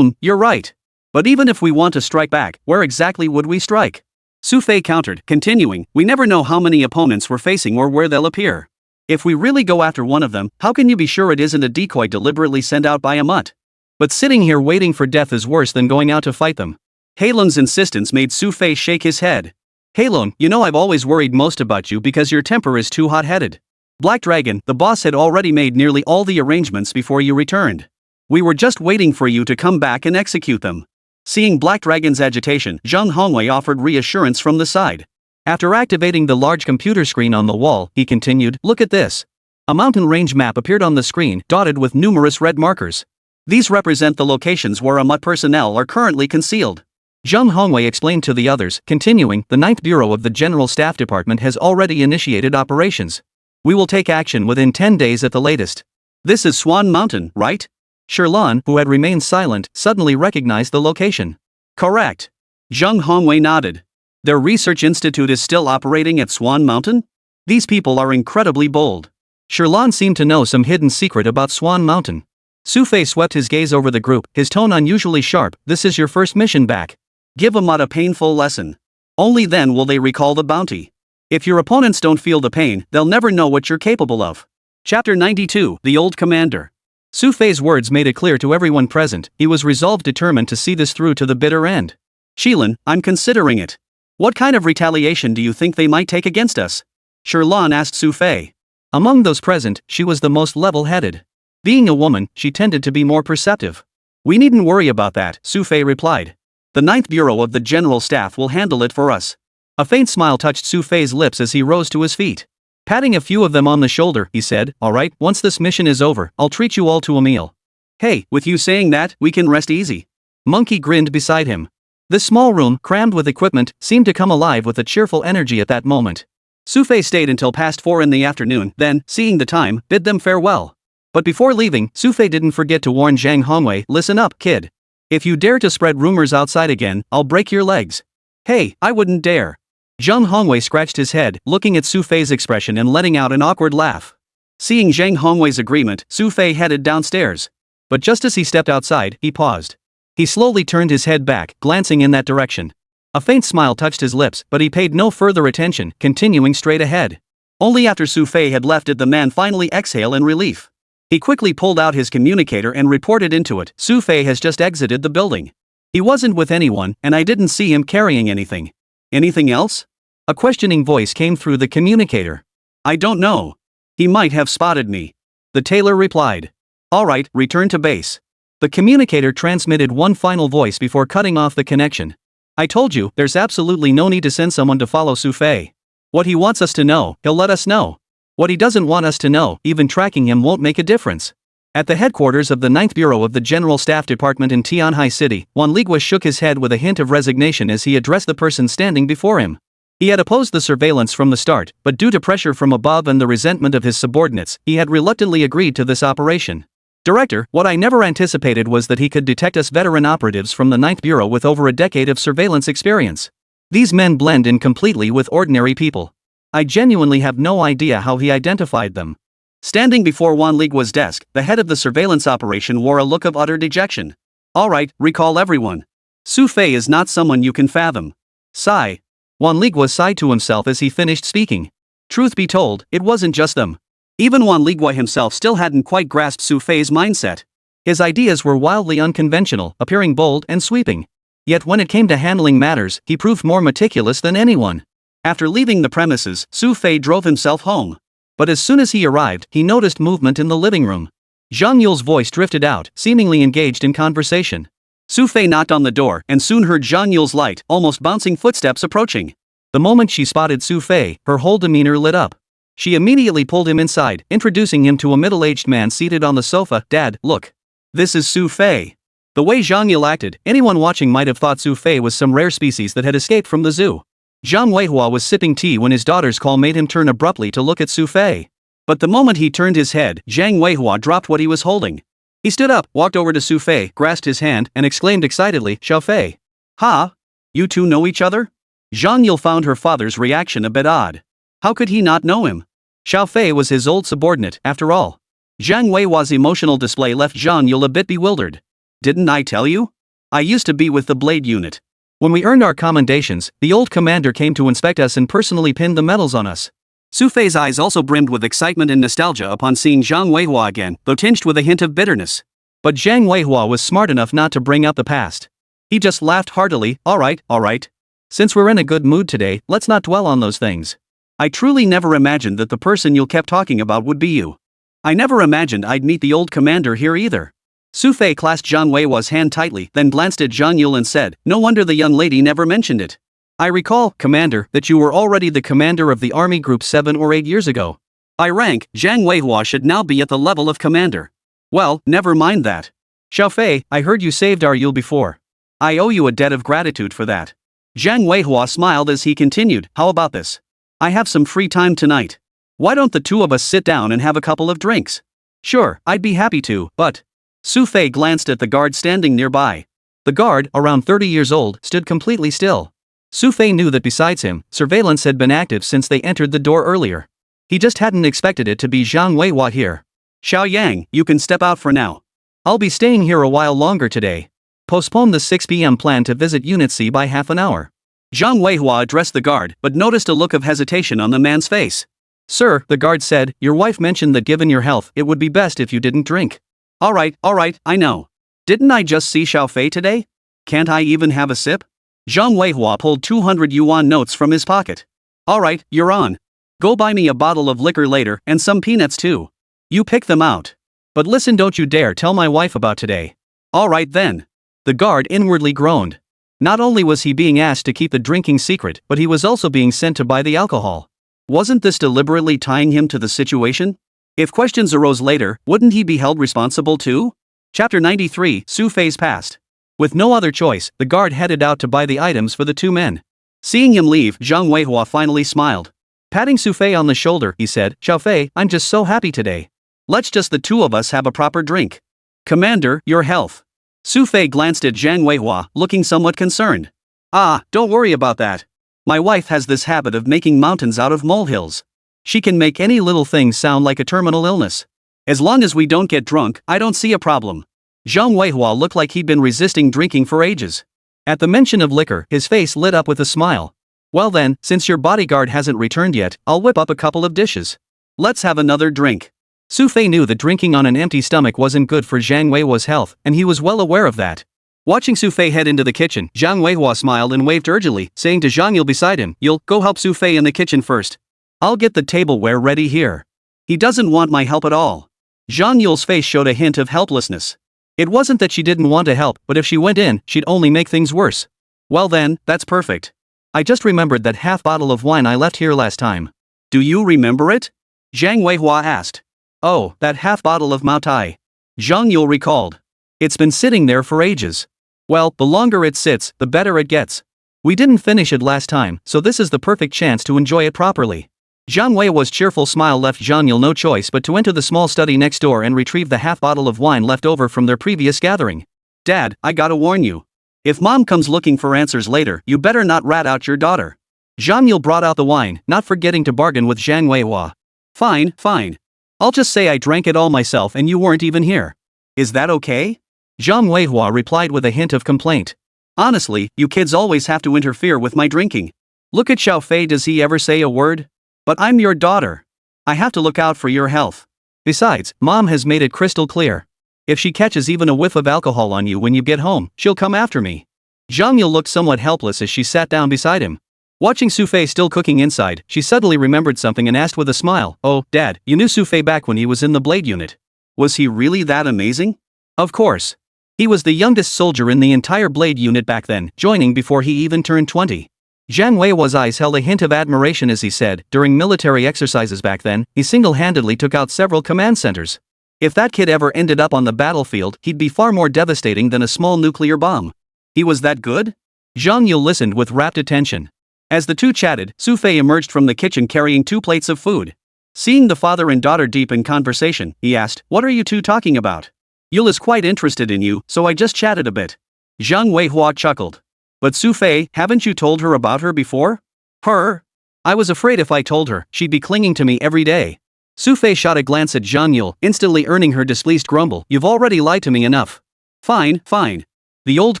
You're right. But even if we want to strike back, where exactly would we strike?" Xu Fei countered, continuing, "We never know how many opponents we're facing or where they'll appear. If we really go after one of them, how can you be sure it isn't a decoy deliberately sent out by a mutt? But sitting here waiting for death is worse than going out to fight them." Halung's insistence made Xu Fei shake his head. "Halung, you know I've always worried most about you because your temper is too hot-headed. Black Dragon, the boss had already made nearly all the arrangements before you returned. We were just waiting for you to come back and execute them." Seeing Black Dragon's agitation, Zhang Hongwei offered reassurance from the side. After activating the large computer screen on the wall, he continued, "Look at this." A mountain range map appeared on the screen, dotted with numerous red markers. These represent the locations where Amut personnel are currently concealed. Zhang Hongwei explained to the others, continuing, "The 9th Bureau of the General Staff Department has already initiated operations. We will take action within 10 days at the latest." "This is Swan Mountain, right?" Shirlan, who had remained silent, suddenly recognized the location. "Correct." Zhang Hongwei nodded. "Their research institute is still operating at Swan Mountain? These people are incredibly bold." Shirlan seemed to know some hidden secret about Swan Mountain. Xu Fei swept his gaze over the group, his tone unusually sharp. "This is your first mission back. Give Amut a painful lesson. Only then will they recall the bounty. If your opponents don't feel the pain, they'll never know what you're capable of." Chapter 92, The Old Commander. Xu Fei's words made it clear to everyone present, he was resolved determined to see this through to the bitter end. "Qilin, I'm considering it. What kind of retaliation do you think they might take against us?" Shirlan asked Xu Fei. Among those present, she was the most level-headed. Being a woman, she tended to be more perceptive. "We needn't worry about that," Xu Fei replied. "The 9th Bureau of the General Staff will handle it for us." A faint smile touched Xu Fei's lips as he rose to his feet. Patting a few of them on the shoulder, he said, "Alright, once this mission is over, I'll treat you all to a meal." "Hey, with you saying that, we can rest easy." Monkey grinned beside him. The small room, crammed with equipment, seemed to come alive with a cheerful energy at that moment. Xu Fei stayed until past 4 in the afternoon, then, seeing the time, bid them farewell. But before leaving, Xu Fei didn't forget to warn Zhang Hongwei, "Listen up, kid. If you dare to spread rumors outside again, I'll break your legs." "Hey, I wouldn't dare." Zhang Hongwei scratched his head, looking at Xu Fei's expression and letting out an awkward laugh. Seeing Zhang Hongwei's agreement, Xu Fei headed downstairs. But just as he stepped outside, he paused. He slowly turned his head back, glancing in that direction. A faint smile touched his lips, but he paid no further attention, continuing straight ahead. Only after Xu Fei had left did the man finally exhale in relief. He quickly pulled out his communicator and reported into it, "Xu Fei has just exited the building. He wasn't with anyone, and I didn't see him carrying anything." "Anything else?" A questioning voice came through the communicator. "I don't know. He might have spotted me." The tailor replied. "Alright, return to base. The communicator transmitted one final voice before cutting off the connection. I told you, there's absolutely no need to send someone to follow Xu Fei. What he wants us to know, he'll let us know. What he doesn't want us to know, even tracking him won't make a difference. At the headquarters of the 9th Bureau of the General Staff Department in Tianhai City, Wan Ligua shook his head with a hint of resignation as he addressed the person standing before him. He had opposed the surveillance from the start, but due to pressure from above and the resentment of his subordinates, he had reluctantly agreed to this operation. Director, what I never anticipated was that he could detect us veteran operatives from the 9th Bureau with over a decade of surveillance experience. These men blend in completely with ordinary people. I genuinely have no idea how he identified them. Standing before Wan Ligua's desk, the head of the surveillance operation wore a look of utter dejection. All right, recall everyone. Xu Fei is not someone you can fathom. Sigh. Wan Ligua sighed to himself as he finished speaking. Truth be told, it wasn't just them. Even Wan Ligua himself still hadn't quite grasped Xu Fei's mindset. His ideas were wildly unconventional, appearing bold and sweeping. Yet when it came to handling matters, he proved more meticulous than anyone. After leaving the premises, Xu Fei drove himself home. But as soon as he arrived, he noticed movement in the living room. Zhang Yule's voice drifted out, seemingly engaged in conversation. Xu Fei knocked on the door and soon heard Zhang Yule's light, almost bouncing footsteps approaching. The moment she spotted Xu Fei, her whole demeanor lit up. She immediately pulled him inside, introducing him to a middle-aged man seated on the sofa. Dad, look. This is Xu Fei. The way Zhang Yule acted, anyone watching might have thought Xu Fei was some rare species that had escaped from the zoo. Zhang Weihua was sipping tea when his daughter's call made him turn abruptly to look at Xu Fei. But the moment he turned his head, Zhang Weihua dropped what he was holding. He stood up, walked over to Xu Fei, grasped his hand, and exclaimed excitedly, Xiao Fei. Ha? You two know each other? Zhang Yule found her father's reaction a bit odd. How could he not know him? Xiao Fei was his old subordinate, after all. Zhang Weihua's emotional display left Zhang Yule a bit bewildered. Didn't I tell you? I used to be with the Blade Unit. When we earned our commendations, the old commander came to inspect us and personally pinned the medals on us. Xu Fei's eyes also brimmed with excitement and nostalgia upon seeing Zhang Weihua again, though tinged with a hint of bitterness. But Zhang Weihua was smart enough not to bring up the past. He just laughed heartily. All right. Since we're in a good mood today, let's not dwell on those things. I truly never imagined that the person you kept talking about would be you. I never imagined I'd meet the old commander here either. Xu Fei clasped Zhang Weihua's hand tightly, then glanced at Zhang Yule and said, no wonder the young lady never mentioned it. I recall, Commander, that you were already the commander of the Army Group 7 or 8 years ago. By rank, Zhang Weihua should now be at the level of commander. Well, never mind that. Xiao Fei, I heard you saved our Yule before. I owe you a debt of gratitude for that. Zhang Weihua smiled as he continued, how about this? I have some free time tonight. Why don't the two of us sit down and have a couple of drinks? Sure, I'd be happy to, but... Xu Fei glanced at the guard standing nearby. The guard, around 30 years old, stood completely still. Xu Fei knew that besides him, surveillance had been active since they entered the door earlier. He just hadn't expected it to be Zhang Weihua here. Xiao Yang, you can step out for now. I'll be staying here a while longer today. Postpone the 6 p.m. plan to visit Unit C by half an hour. Zhang Weihua addressed the guard, but noticed a look of hesitation on the man's face. Sir, the guard said, your wife mentioned that given your health, it would be best if you didn't drink. All right, I know. Didn't I just see Xiao Fei today? Can't I even have a sip? Zhang Weihua pulled 200 yuan notes from his pocket. All right, you're on. Go buy me a bottle of liquor later, and some peanuts too. You pick them out. But listen, don't you dare tell my wife about today. All right then. The guard inwardly groaned. Not only was he being asked to keep the drinking secret, but he was also being sent to buy the alcohol. Wasn't this deliberately tying him to the situation? If questions arose later, wouldn't he be held responsible too? Chapter 93, Xu Fei's Past. With no other choice, the guard headed out to buy the items for the two men. Seeing him leave, Zhang Weihua finally smiled. Patting Xu Fei on the shoulder, he said, Xiao Fei, I'm just so happy today. Let's just the two of us have a proper drink. Commander, your health. Xu Fei glanced at Zhang Weihua, looking somewhat concerned. Ah, don't worry about that. My wife has this habit of making mountains out of molehills. She can make any little thing sound like a terminal illness. As long as we don't get drunk, I don't see a problem. Zhang Weihua looked like he'd been resisting drinking for ages. At the mention of liquor, his face lit up with a smile. Well then, since your bodyguard hasn't returned yet, I'll whip up a couple of dishes. Let's have another drink. Xu Fei knew that drinking on an empty stomach wasn't good for Zhang Weihua's health, and he was well aware of that. Watching Xu Fei head into the kitchen, Zhang Weihua smiled and waved urgently, saying to Zhang Yule beside him, You'll go help Xu Fei in the kitchen first. I'll get the tableware ready here. He doesn't want my help at all. Zhang Yule's face showed a hint of helplessness. It wasn't that she didn't want to help, but if she went in, she'd only make things worse. Well then, that's perfect. I just remembered that half bottle of wine I left here last time. Do you remember it? Zhang Weihua asked. Oh, that half bottle of Mao Tai. Zhang Yule recalled. It's been sitting there for ages. Well, the longer it sits, the better it gets. We didn't finish it last time, so this is the perfect chance to enjoy it properly. Zhang Weihua's cheerful smile left Zhang Yule no choice but to enter the small study next door and retrieve the half bottle of wine left over from their previous gathering. Dad, I gotta warn you. If Mom comes looking for answers later, you better not rat out your daughter. Zhang Yule brought out the wine, not forgetting to bargain with Zhang Weihua. Fine, fine. I'll just say I drank it all myself and you weren't even here. Is that okay? Zhang Weihua replied with a hint of complaint. Honestly, you kids always have to interfere with my drinking. Look at Xu Fei, does he ever say a word? But I'm your daughter. I have to look out for your health. Besides, Mom has made it crystal clear. If she catches even a whiff of alcohol on you when you get home, she'll come after me. Zhang Yule looked somewhat helpless as she sat down beside him. Watching Xu Fei still cooking inside, she suddenly remembered something and asked with a smile, "Oh, Dad, you knew Xu Fei back when he was in the Blade unit. Was he really that amazing?" Of course. He was the youngest soldier in the entire Blade unit back then, joining before he even turned 20. Zhang Weihua's eyes held a hint of admiration as he said, during military exercises back then, he single-handedly took out several command centers. If that kid ever ended up on the battlefield, he'd be far more devastating than a small nuclear bomb. He was that good? Zhang Yule listened with rapt attention. As the two chatted, Xu Fei emerged from the kitchen carrying 2 plates of food. Seeing the father and daughter deep in conversation, he asked, "What are you two talking about?" "Yule is quite interested in you, so I just chatted a bit." Zhang Weihua chuckled. "But Xu Fei, haven't you told her about her before?" "Her? I was afraid if I told her, she'd be clinging to me every day." Xu Fei shot a glance at Zhang Yule, instantly earning her displeased grumble, "You've already lied to me enough." "Fine, fine. The old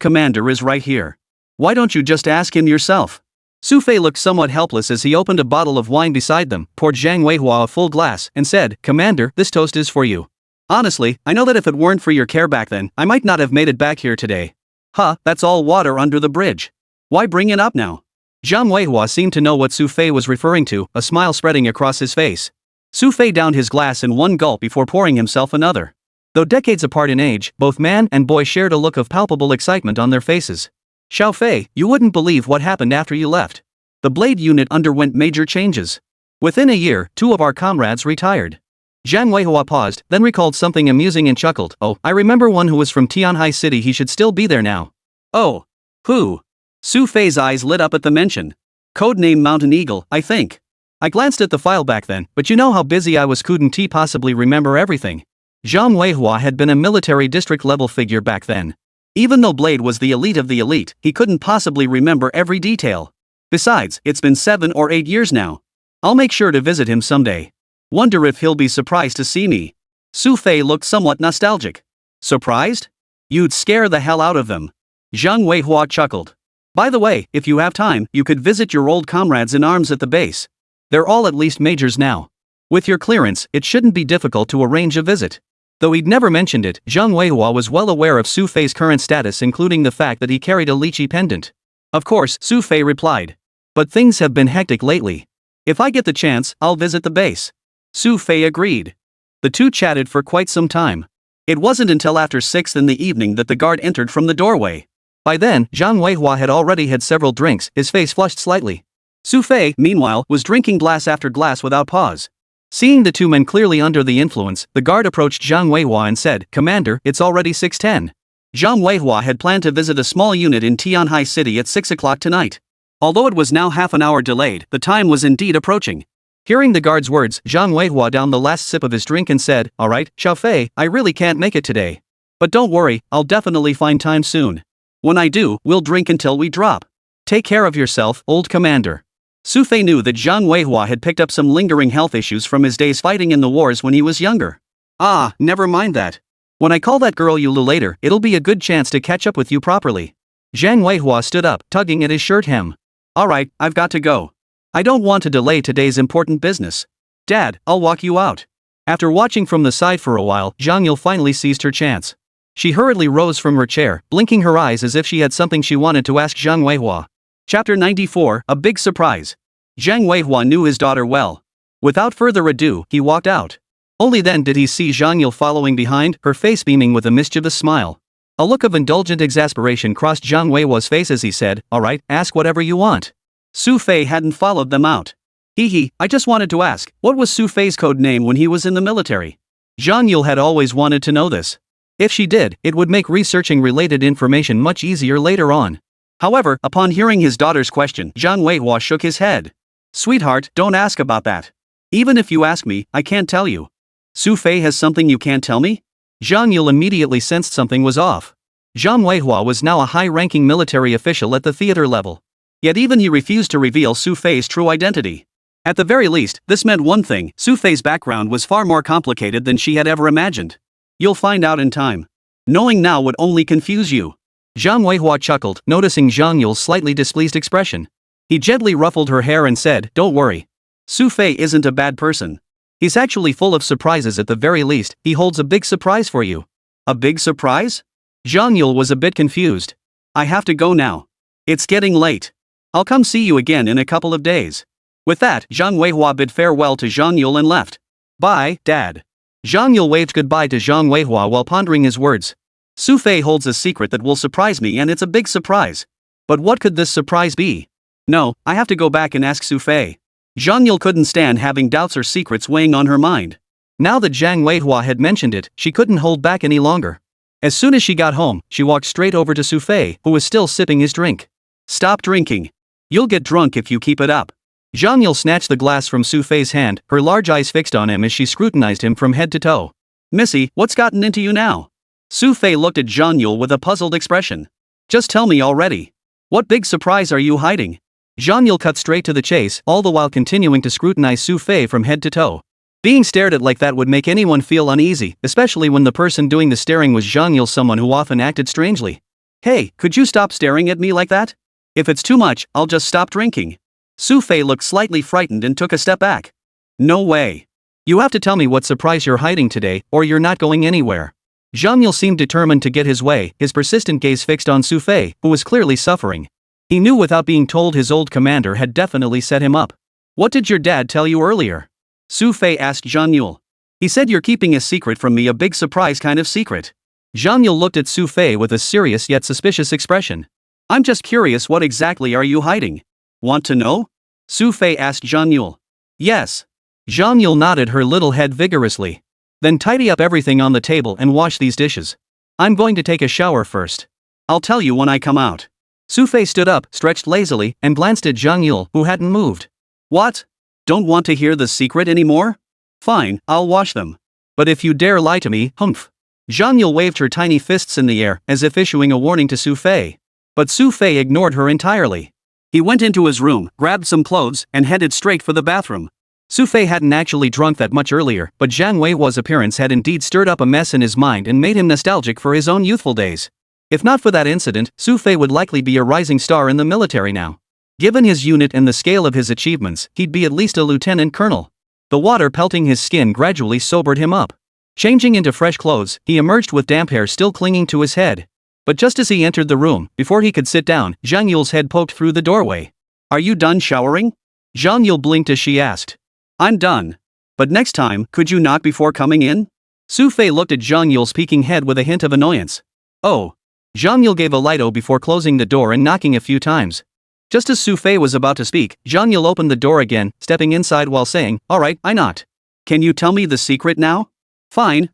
commander is right here. Why don't you just ask him yourself?" Xu Fei looked somewhat helpless as he opened a bottle of wine beside them, poured Zhang Weihua a full glass, and said, "Commander, this toast is for you. Honestly, I know that if it weren't for your care back then, I might not have made it back here today." "Huh, that's all water under the bridge. Why bring it up now?" Zhang Weihua seemed to know what Xu Fei was referring to, a smile spreading across his face. Xu Fei downed his glass in one gulp before pouring himself another. Though decades apart in age, both man and boy shared a look of palpable excitement on their faces. "Xu Fei, you wouldn't believe what happened after you left. The Blade unit underwent major changes. Within a year, 2 of our comrades retired." Zhang Weihua paused, then recalled something amusing and chuckled, "Oh, I remember one who was from Tianhai City, he should still be there now." "Oh. Who?" Xu Fei's eyes lit up at the mention. "Codename Mountain Eagle, I think. I glanced at the file back then, but you know how busy I was, couldn't possibly remember everything." Zhang Weihua had been a military district-level figure back then. Even though Blade was the elite, he couldn't possibly remember every detail. Besides, it's been 7 or 8 years now. I'll make sure to visit him someday. Wonder if he'll be surprised to see me. Xu Fei looked somewhat nostalgic. "Surprised? You'd scare the hell out of them." Zhang Weihua chuckled. "By the way, if you have time, you could visit your old comrades in arms at the base. They're all at least majors now. With your clearance, it shouldn't be difficult to arrange a visit." Though he'd never mentioned it, Zhang Weihua was well aware of Xu Fei's current status, including the fact that he carried a lychee pendant. Of course, Xu Fei replied. "But things have been hectic lately. If I get the chance, I'll visit the base." Xu Fei agreed. The two chatted for quite some time. It wasn't until after 6 in the evening that the guard entered from the doorway. By then, Zhang Weihua had already had several drinks, his face flushed slightly. Xu Fei, meanwhile, was drinking glass after glass without pause. Seeing the two men clearly under the influence, the guard approached Zhang Weihua and said, "Commander, it's already 6:10. Zhang Weihua had planned to visit a small unit in Tianhai City at 6 o'clock tonight. Although it was now half an hour delayed, the time was indeed approaching. Hearing the guard's words, Zhang Weihua downed the last sip of his drink and said, "Alright, Xu Fei, I really can't make it today. But don't worry, I'll definitely find time soon. When I do, we'll drink until we drop. Take care of yourself, old commander." Xu Fei knew that Zhang Weihua had picked up some lingering health issues from his days fighting in the wars when he was younger. "Ah, never mind that. When I call that girl Yule later, it'll be a good chance to catch up with you properly." Zhang Weihua stood up, tugging at his shirt hem. "Alright, I've got to go. I don't want to delay today's important business. Dad, I'll walk you out." After watching from the side for a while, Zhang Yule finally seized her chance. She hurriedly rose from her chair, blinking her eyes as if she had something she wanted to ask Zhang Weihua. Chapter 94, A Big Surprise. Zhang Weihua knew his daughter well. Without further ado, he walked out. Only then did he see Zhang Yule following behind, her face beaming with a mischievous smile. A look of indulgent exasperation crossed Zhang Weihua's face as he said, "Alright, ask whatever you want." Xu Fei hadn't followed them out. I just wanted to ask, what was Xu Fei's code name when he was in the military? Zhang Yule had always wanted to know this. If she did, it would make researching related information much easier later on. However, upon hearing his daughter's question, Zhang Weihua shook his head. "Sweetheart, don't ask about that. Even if you ask me, I can't tell you." "Xu Fei has something you can't tell me?" Zhang Yule immediately sensed something was off. Zhang Weihua was now a high-ranking military official at the theater level. Yet even he refused to reveal Xu Fei's true identity. At the very least, this meant one thing: Xu Fei's background was far more complicated than she had ever imagined. "You'll find out in time. Knowing now would only confuse you." Zhang Weihua chuckled, noticing Zhang Yule's slightly displeased expression. He gently ruffled her hair and said, "Don't worry. Xu Fei isn't a bad person. He's actually full of surprises. At the very least, he holds a big surprise for you." "A big surprise?" Zhang Yule was a bit confused. "I have to go now. It's getting late. I'll come see you again in a couple of days." With that, Zhang Weihua bid farewell to Zhang Yule and left. "Bye, Dad." Zhang Yule waved goodbye to Zhang Weihua while pondering his words. Xu Fei holds a secret that will surprise me, and it's a big surprise. But what could this surprise be? No, I have to go back and ask Xu Fei. Zhang Yule couldn't stand having doubts or secrets weighing on her mind. Now that Zhang Weihua had mentioned it, she couldn't hold back any longer. As soon as she got home, she walked straight over to Xu Fei, who was still sipping his drink. "Stop drinking. You'll get drunk if you keep it up." Zhang Yule snatched the glass from Xu Fei's hand, her large eyes fixed on him as she scrutinized him from head to toe. "Missy, what's gotten into you now?" Xu Fei looked at Zhang Yule with a puzzled expression. "Just tell me already. What big surprise are you hiding?" Zhang Yule cut straight to the chase, all the while continuing to scrutinize Xu Fei from head to toe. Being stared at like that would make anyone feel uneasy, especially when the person doing the staring was Zhang Yule, someone who often acted strangely. "Hey, could you stop staring at me like that? If it's too much, I'll just stop drinking." Xu Fei looked slightly frightened and took a step back. "No way. You have to tell me what surprise you're hiding today, or you're not going anywhere." Zhang Yule seemed determined to get his way, his persistent gaze fixed on Xu Fei, who was clearly suffering. He knew without being told his old commander had definitely set him up. "What did your dad tell you earlier?" Xu Fei asked Zhang Yule. "He said you're keeping a secret from me, a big surprise kind of secret." Zhang Yule looked at Xu Fei with a serious yet suspicious expression. "I'm just curious, what exactly are you hiding?" "Want to know?" Xu Fei asked Zhang Yule. "Yes." Zhang Yule nodded her little head vigorously. "Then tidy up everything on the table and wash these dishes. I'm going to take a shower first. I'll tell you when I come out." Xu Fei stood up, stretched lazily, and glanced at Zhang Yule, who hadn't moved. "What? Don't want to hear the secret anymore? Fine, I'll wash them. But if you dare lie to me, humph." Zhang Yule waved her tiny fists in the air, as if issuing a warning to Xu Fei. But Xu Fei ignored her entirely. He went into his room, grabbed some clothes, and headed straight for the bathroom. Xu Fei hadn't actually drunk that much earlier, but Zhang Weihua's appearance had indeed stirred up a mess in his mind and made him nostalgic for his own youthful days. If not for that incident, Xu Fei would likely be a rising star in the military now. Given his unit and the scale of his achievements, he'd be at least a lieutenant colonel. The water pelting his skin gradually sobered him up. Changing into fresh clothes, he emerged with damp hair still clinging to his head. But just as he entered the room, before he could sit down, Zhang Yule's head poked through the doorway. "Are you done showering?" Zhang Yule blinked as she asked. "I'm done. But next time, could you knock before coming in?" Xu Fei looked at Zhang Yule's peeking head with a hint of annoyance. "Oh." Zhang Yule gave a light "oh" before closing the door and knocking a few times. Just as Xu Fei was about to speak, Zhang Yule opened the door again, stepping inside while saying, "Alright, I knocked. Can you tell me the secret now?" Fine.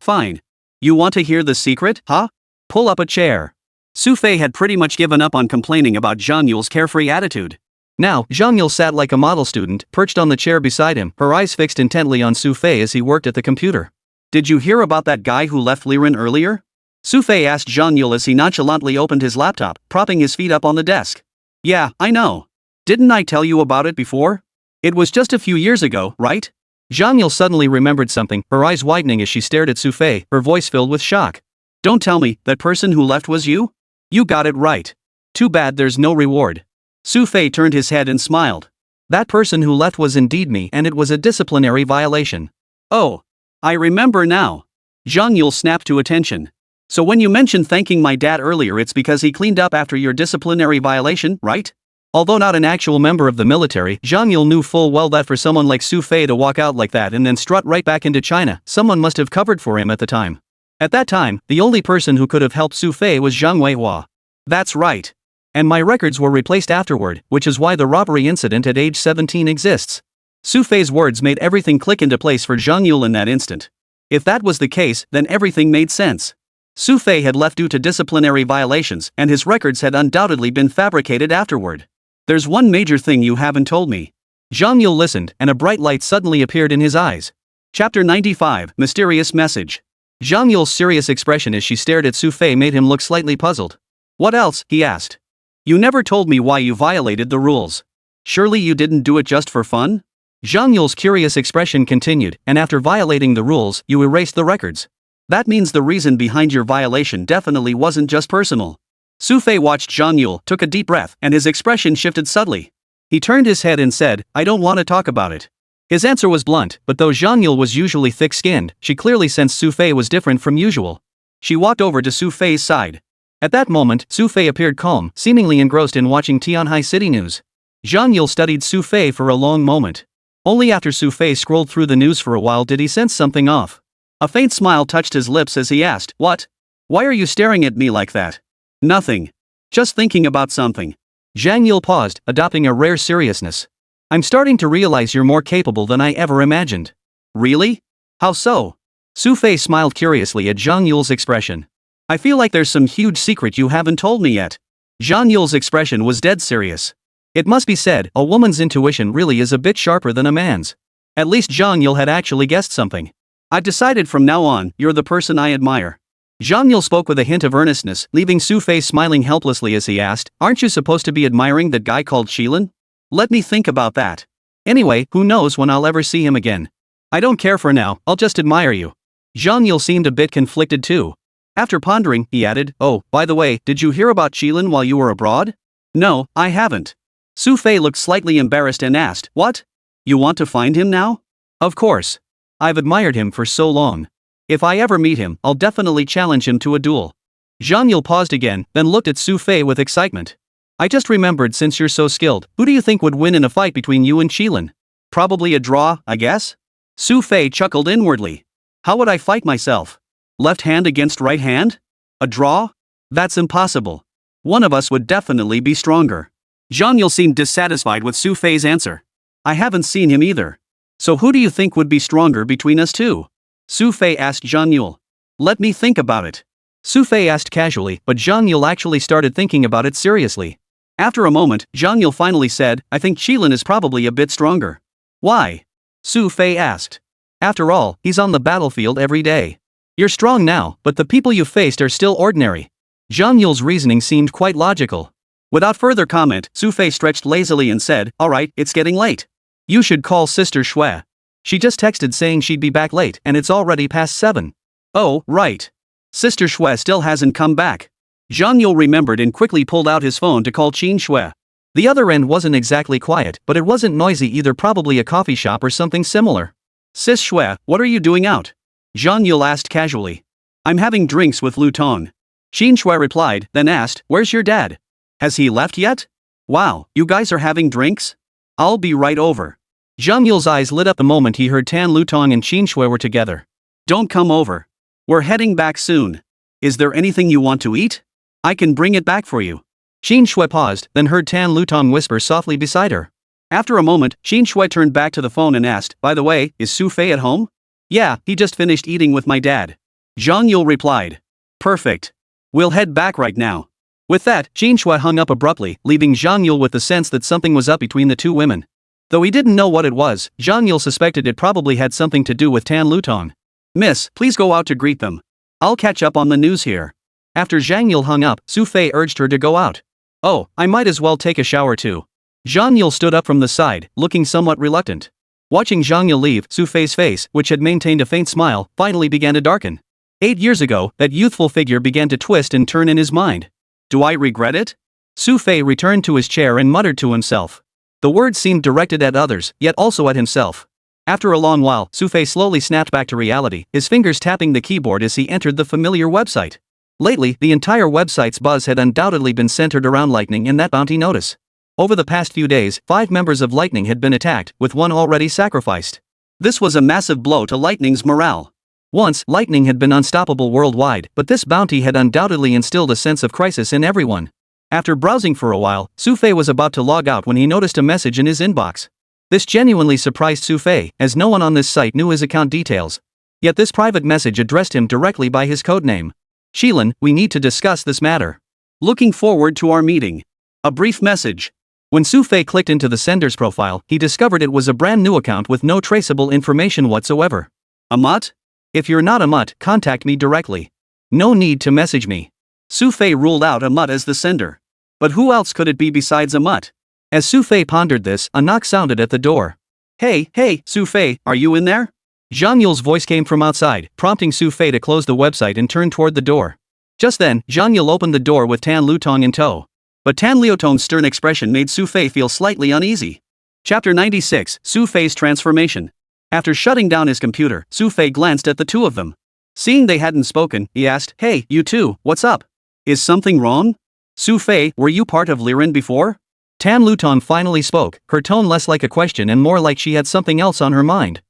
You want to hear the secret, huh? Pull up a chair." Xu Fei had pretty much given up on complaining about Zhang Yule's carefree attitude. Now, Zhang Yule sat like a model student, perched on the chair beside him, her eyes fixed intently on Xu Fei as he worked at the computer. "Did you hear about that guy who left Liren earlier?" Xu Fei asked Zhang Yule as he nonchalantly opened his laptop, propping his feet up on the desk. "Yeah, I know. Didn't I tell you about it before? It was just a few years ago, right?" Zhang Yule suddenly remembered something, her eyes widening as she stared at Xu Fei, her voice filled with shock. "Don't tell me that person who left was you? You got it right. Too bad there's no reward." Xu Fei turned his head and smiled. "That person who left was indeed me, and it was a disciplinary violation." "Oh. I remember now." Zhang Yule snapped to attention. "So when you mentioned thanking my dad earlier, it's because he cleaned up after your disciplinary violation, right?" Although not an actual member of the military, Zhang Yule knew full well that for someone like Xu Fei to walk out like that and then strut right back into China, someone must have covered for him at the time. At that time, the only person who could have helped Xu Fei was Zhang Weihua. That's right. And my records were replaced afterward, which is why the robbery incident at age 17 exists. Xu Fei's words made everything click into place for Zhang Yule in that instant. If that was the case, then everything made sense. Xu Fei had left due to disciplinary violations, and his records had undoubtedly been fabricated afterward. There's one major thing you haven't told me. Zhang Yule listened, and a bright light suddenly appeared in his eyes. Chapter 95, Mysterious Message. Zhang Yule's serious expression as she stared at Xu Fei made him look slightly puzzled. What else? He asked. You never told me why you violated the rules. Surely you didn't do it just for fun? Zhang Yule's curious expression continued, and after violating the rules, you erased the records. That means the reason behind your violation definitely wasn't just personal. Xu Fei watched Zhang Yule, took a deep breath, and his expression shifted subtly. He turned his head and said, I don't want to talk about it. His answer was blunt, but though Zhang Yule was usually thick-skinned, she clearly sensed Xu Fei was different from usual. She walked over to Xu Fei's side. At that moment, Xu Fei appeared calm, seemingly engrossed in watching Tianhai City news. Zhang Yule studied Xu Fei for a long moment. Only after Xu Fei scrolled through the news for a while did he sense something off. A faint smile touched his lips as he asked, What? Why are you staring at me like that? Nothing. Just thinking about something. Zhang Yule paused, adopting a rare seriousness. I'm starting to realize you're more capable than I ever imagined. Really? How so? Xu Fei smiled curiously at Zhang Yule's expression. I feel like there's some huge secret you haven't told me yet. Zhang Yule's expression was dead serious. It must be said, a woman's intuition really is a bit sharper than a man's. At least Zhang Yule had actually guessed something. I've decided from now on, you're the person I admire. Zhang Yule spoke with a hint of earnestness, leaving Xu Fei smiling helplessly as he asked, Aren't you supposed to be admiring that guy called Qilin? Let me think about that. Anyway, who knows when I'll ever see him again. I don't care for now, I'll just admire you. Zhang Yule seemed a bit conflicted too. After pondering, he added, Oh, by the way, did you hear about Qilin while you were abroad? No, I haven't. Xu Fei looked slightly embarrassed and asked, What? You want to find him now? Of course. I've admired him for so long. If I ever meet him, I'll definitely challenge him to a duel. Zhang Yule paused again, then looked at Xu Fei with excitement. I just remembered, since you're so skilled, who do you think would win in a fight between you and Qilin? Probably a draw, I guess? Xu Fei chuckled inwardly. How would I fight myself? Left hand against right hand? A draw? That's impossible. One of us would definitely be stronger. Zhang Yule seemed dissatisfied with Xu Fei's answer. I haven't seen him either. So who do you think would be stronger between us two? Xu Fei asked Zhang Yule. Let me think about it. Xu Fei asked casually, but Zhang Yule actually started thinking about it seriously. After a moment, Zhang Yule finally said, I think Qilin is probably a bit stronger. Why? Xu Fei asked. After all, he's on the battlefield every day. You're strong now, but the people you faced are still ordinary. Zhang Yule's reasoning seemed quite logical. Without further comment, Xu Fei stretched lazily and said, Alright, it's getting late. You should call Sister Xue. She just texted saying she'd be back late and it's already past 7. Oh, right. Sister Xue still hasn't come back. Zhang Yule remembered and quickly pulled out his phone to call Qin Xue. The other end wasn't exactly quiet, but it wasn't noisy either, probably a coffee shop or something similar. Sis Xue, what are you doing out? Zhang Yule asked casually. I'm having drinks with Lu Tong. Qin Xue replied, then asked, Where's your dad? Has he left yet? Wow, you guys are having drinks? I'll be right over. Zhang Yule's eyes lit up the moment he heard Tan Lutong and Qin Xue were together. Don't come over. We're heading back soon. Is there anything you want to eat? I can bring it back for you. Qin Xue paused, then heard Tan Lutong whisper softly beside her. After a moment, Qin Xue turned back to the phone and asked, By the way, is Xu Fei at home? Yeah, he just finished eating with my dad. Zhang Yule replied. Perfect. We'll head back right now. With that, Qin Xue hung up abruptly, leaving Zhang Yule with the sense that something was up between the two women. Though he didn't know what it was, Zhang Yule suspected it probably had something to do with Tan Lutong. Miss, please go out to greet them. I'll catch up on the news here. After Zhang Yule hung up, Xu Fei urged her to go out. Oh, I might as well take a shower too. Zhang Yule stood up from the side, looking somewhat reluctant. Watching Zhang Yule leave, Xu Fei's face, which had maintained a faint smile, finally began to darken. 8 years ago, that youthful figure began to twist and turn in his mind. Do I regret it? Xu Fei returned to his chair and muttered to himself. The words seemed directed at others, yet also at himself. After a long while, Xu Fei slowly snapped back to reality, his fingers tapping the keyboard as he entered the familiar website. Lately, the entire website's buzz had undoubtedly been centered around lightning and that bounty notice. Over the past few days, 5 members of Lightning had been attacked, with one already sacrificed. This was a massive blow to Lightning's morale. Once, Lightning had been unstoppable worldwide, but this bounty had undoubtedly instilled a sense of crisis in everyone. After browsing for a while, Xu Fei was about to log out when he noticed a message in his inbox. This genuinely surprised Xu Fei, as no one on this site knew his account details. Yet this private message addressed him directly by his codename. Shilin, we need to discuss this matter. Looking forward to our meeting. A brief message. When Xu Fei clicked into the sender's profile, he discovered it was a brand new account with no traceable information whatsoever. A mutt? If you're not a mutt, contact me directly. No need to message me. Xu Fei ruled out a mutt as the sender. But who else could it be besides a mutt? As Xu Fei pondered this, a knock sounded at the door. Hey, Xu Fei, are you in there? Zhang Yule's voice came from outside, prompting Xu Fei to close the website and turn toward the door. Just then, Zhang Yule opened the door with Tan Lutong in tow. But Tan Liutong's stern expression made Xu Fei feel slightly uneasy. Chapter 96, Xu Fei's transformation. After shutting down his computer, Xu Fei glanced at the two of them. Seeing they hadn't spoken, he asked, Hey, you two, what's up? Is something wrong? Xu Fei, were you part of Liren before? Tan Lutong finally spoke, her tone less like a question and more like she had something else on her mind.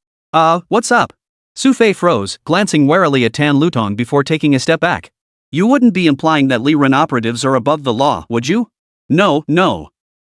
What's up? Xu Fei froze, glancing warily at Tan Lutong before taking a step back. You wouldn't be implying that Liren operatives are above the law, would you? No.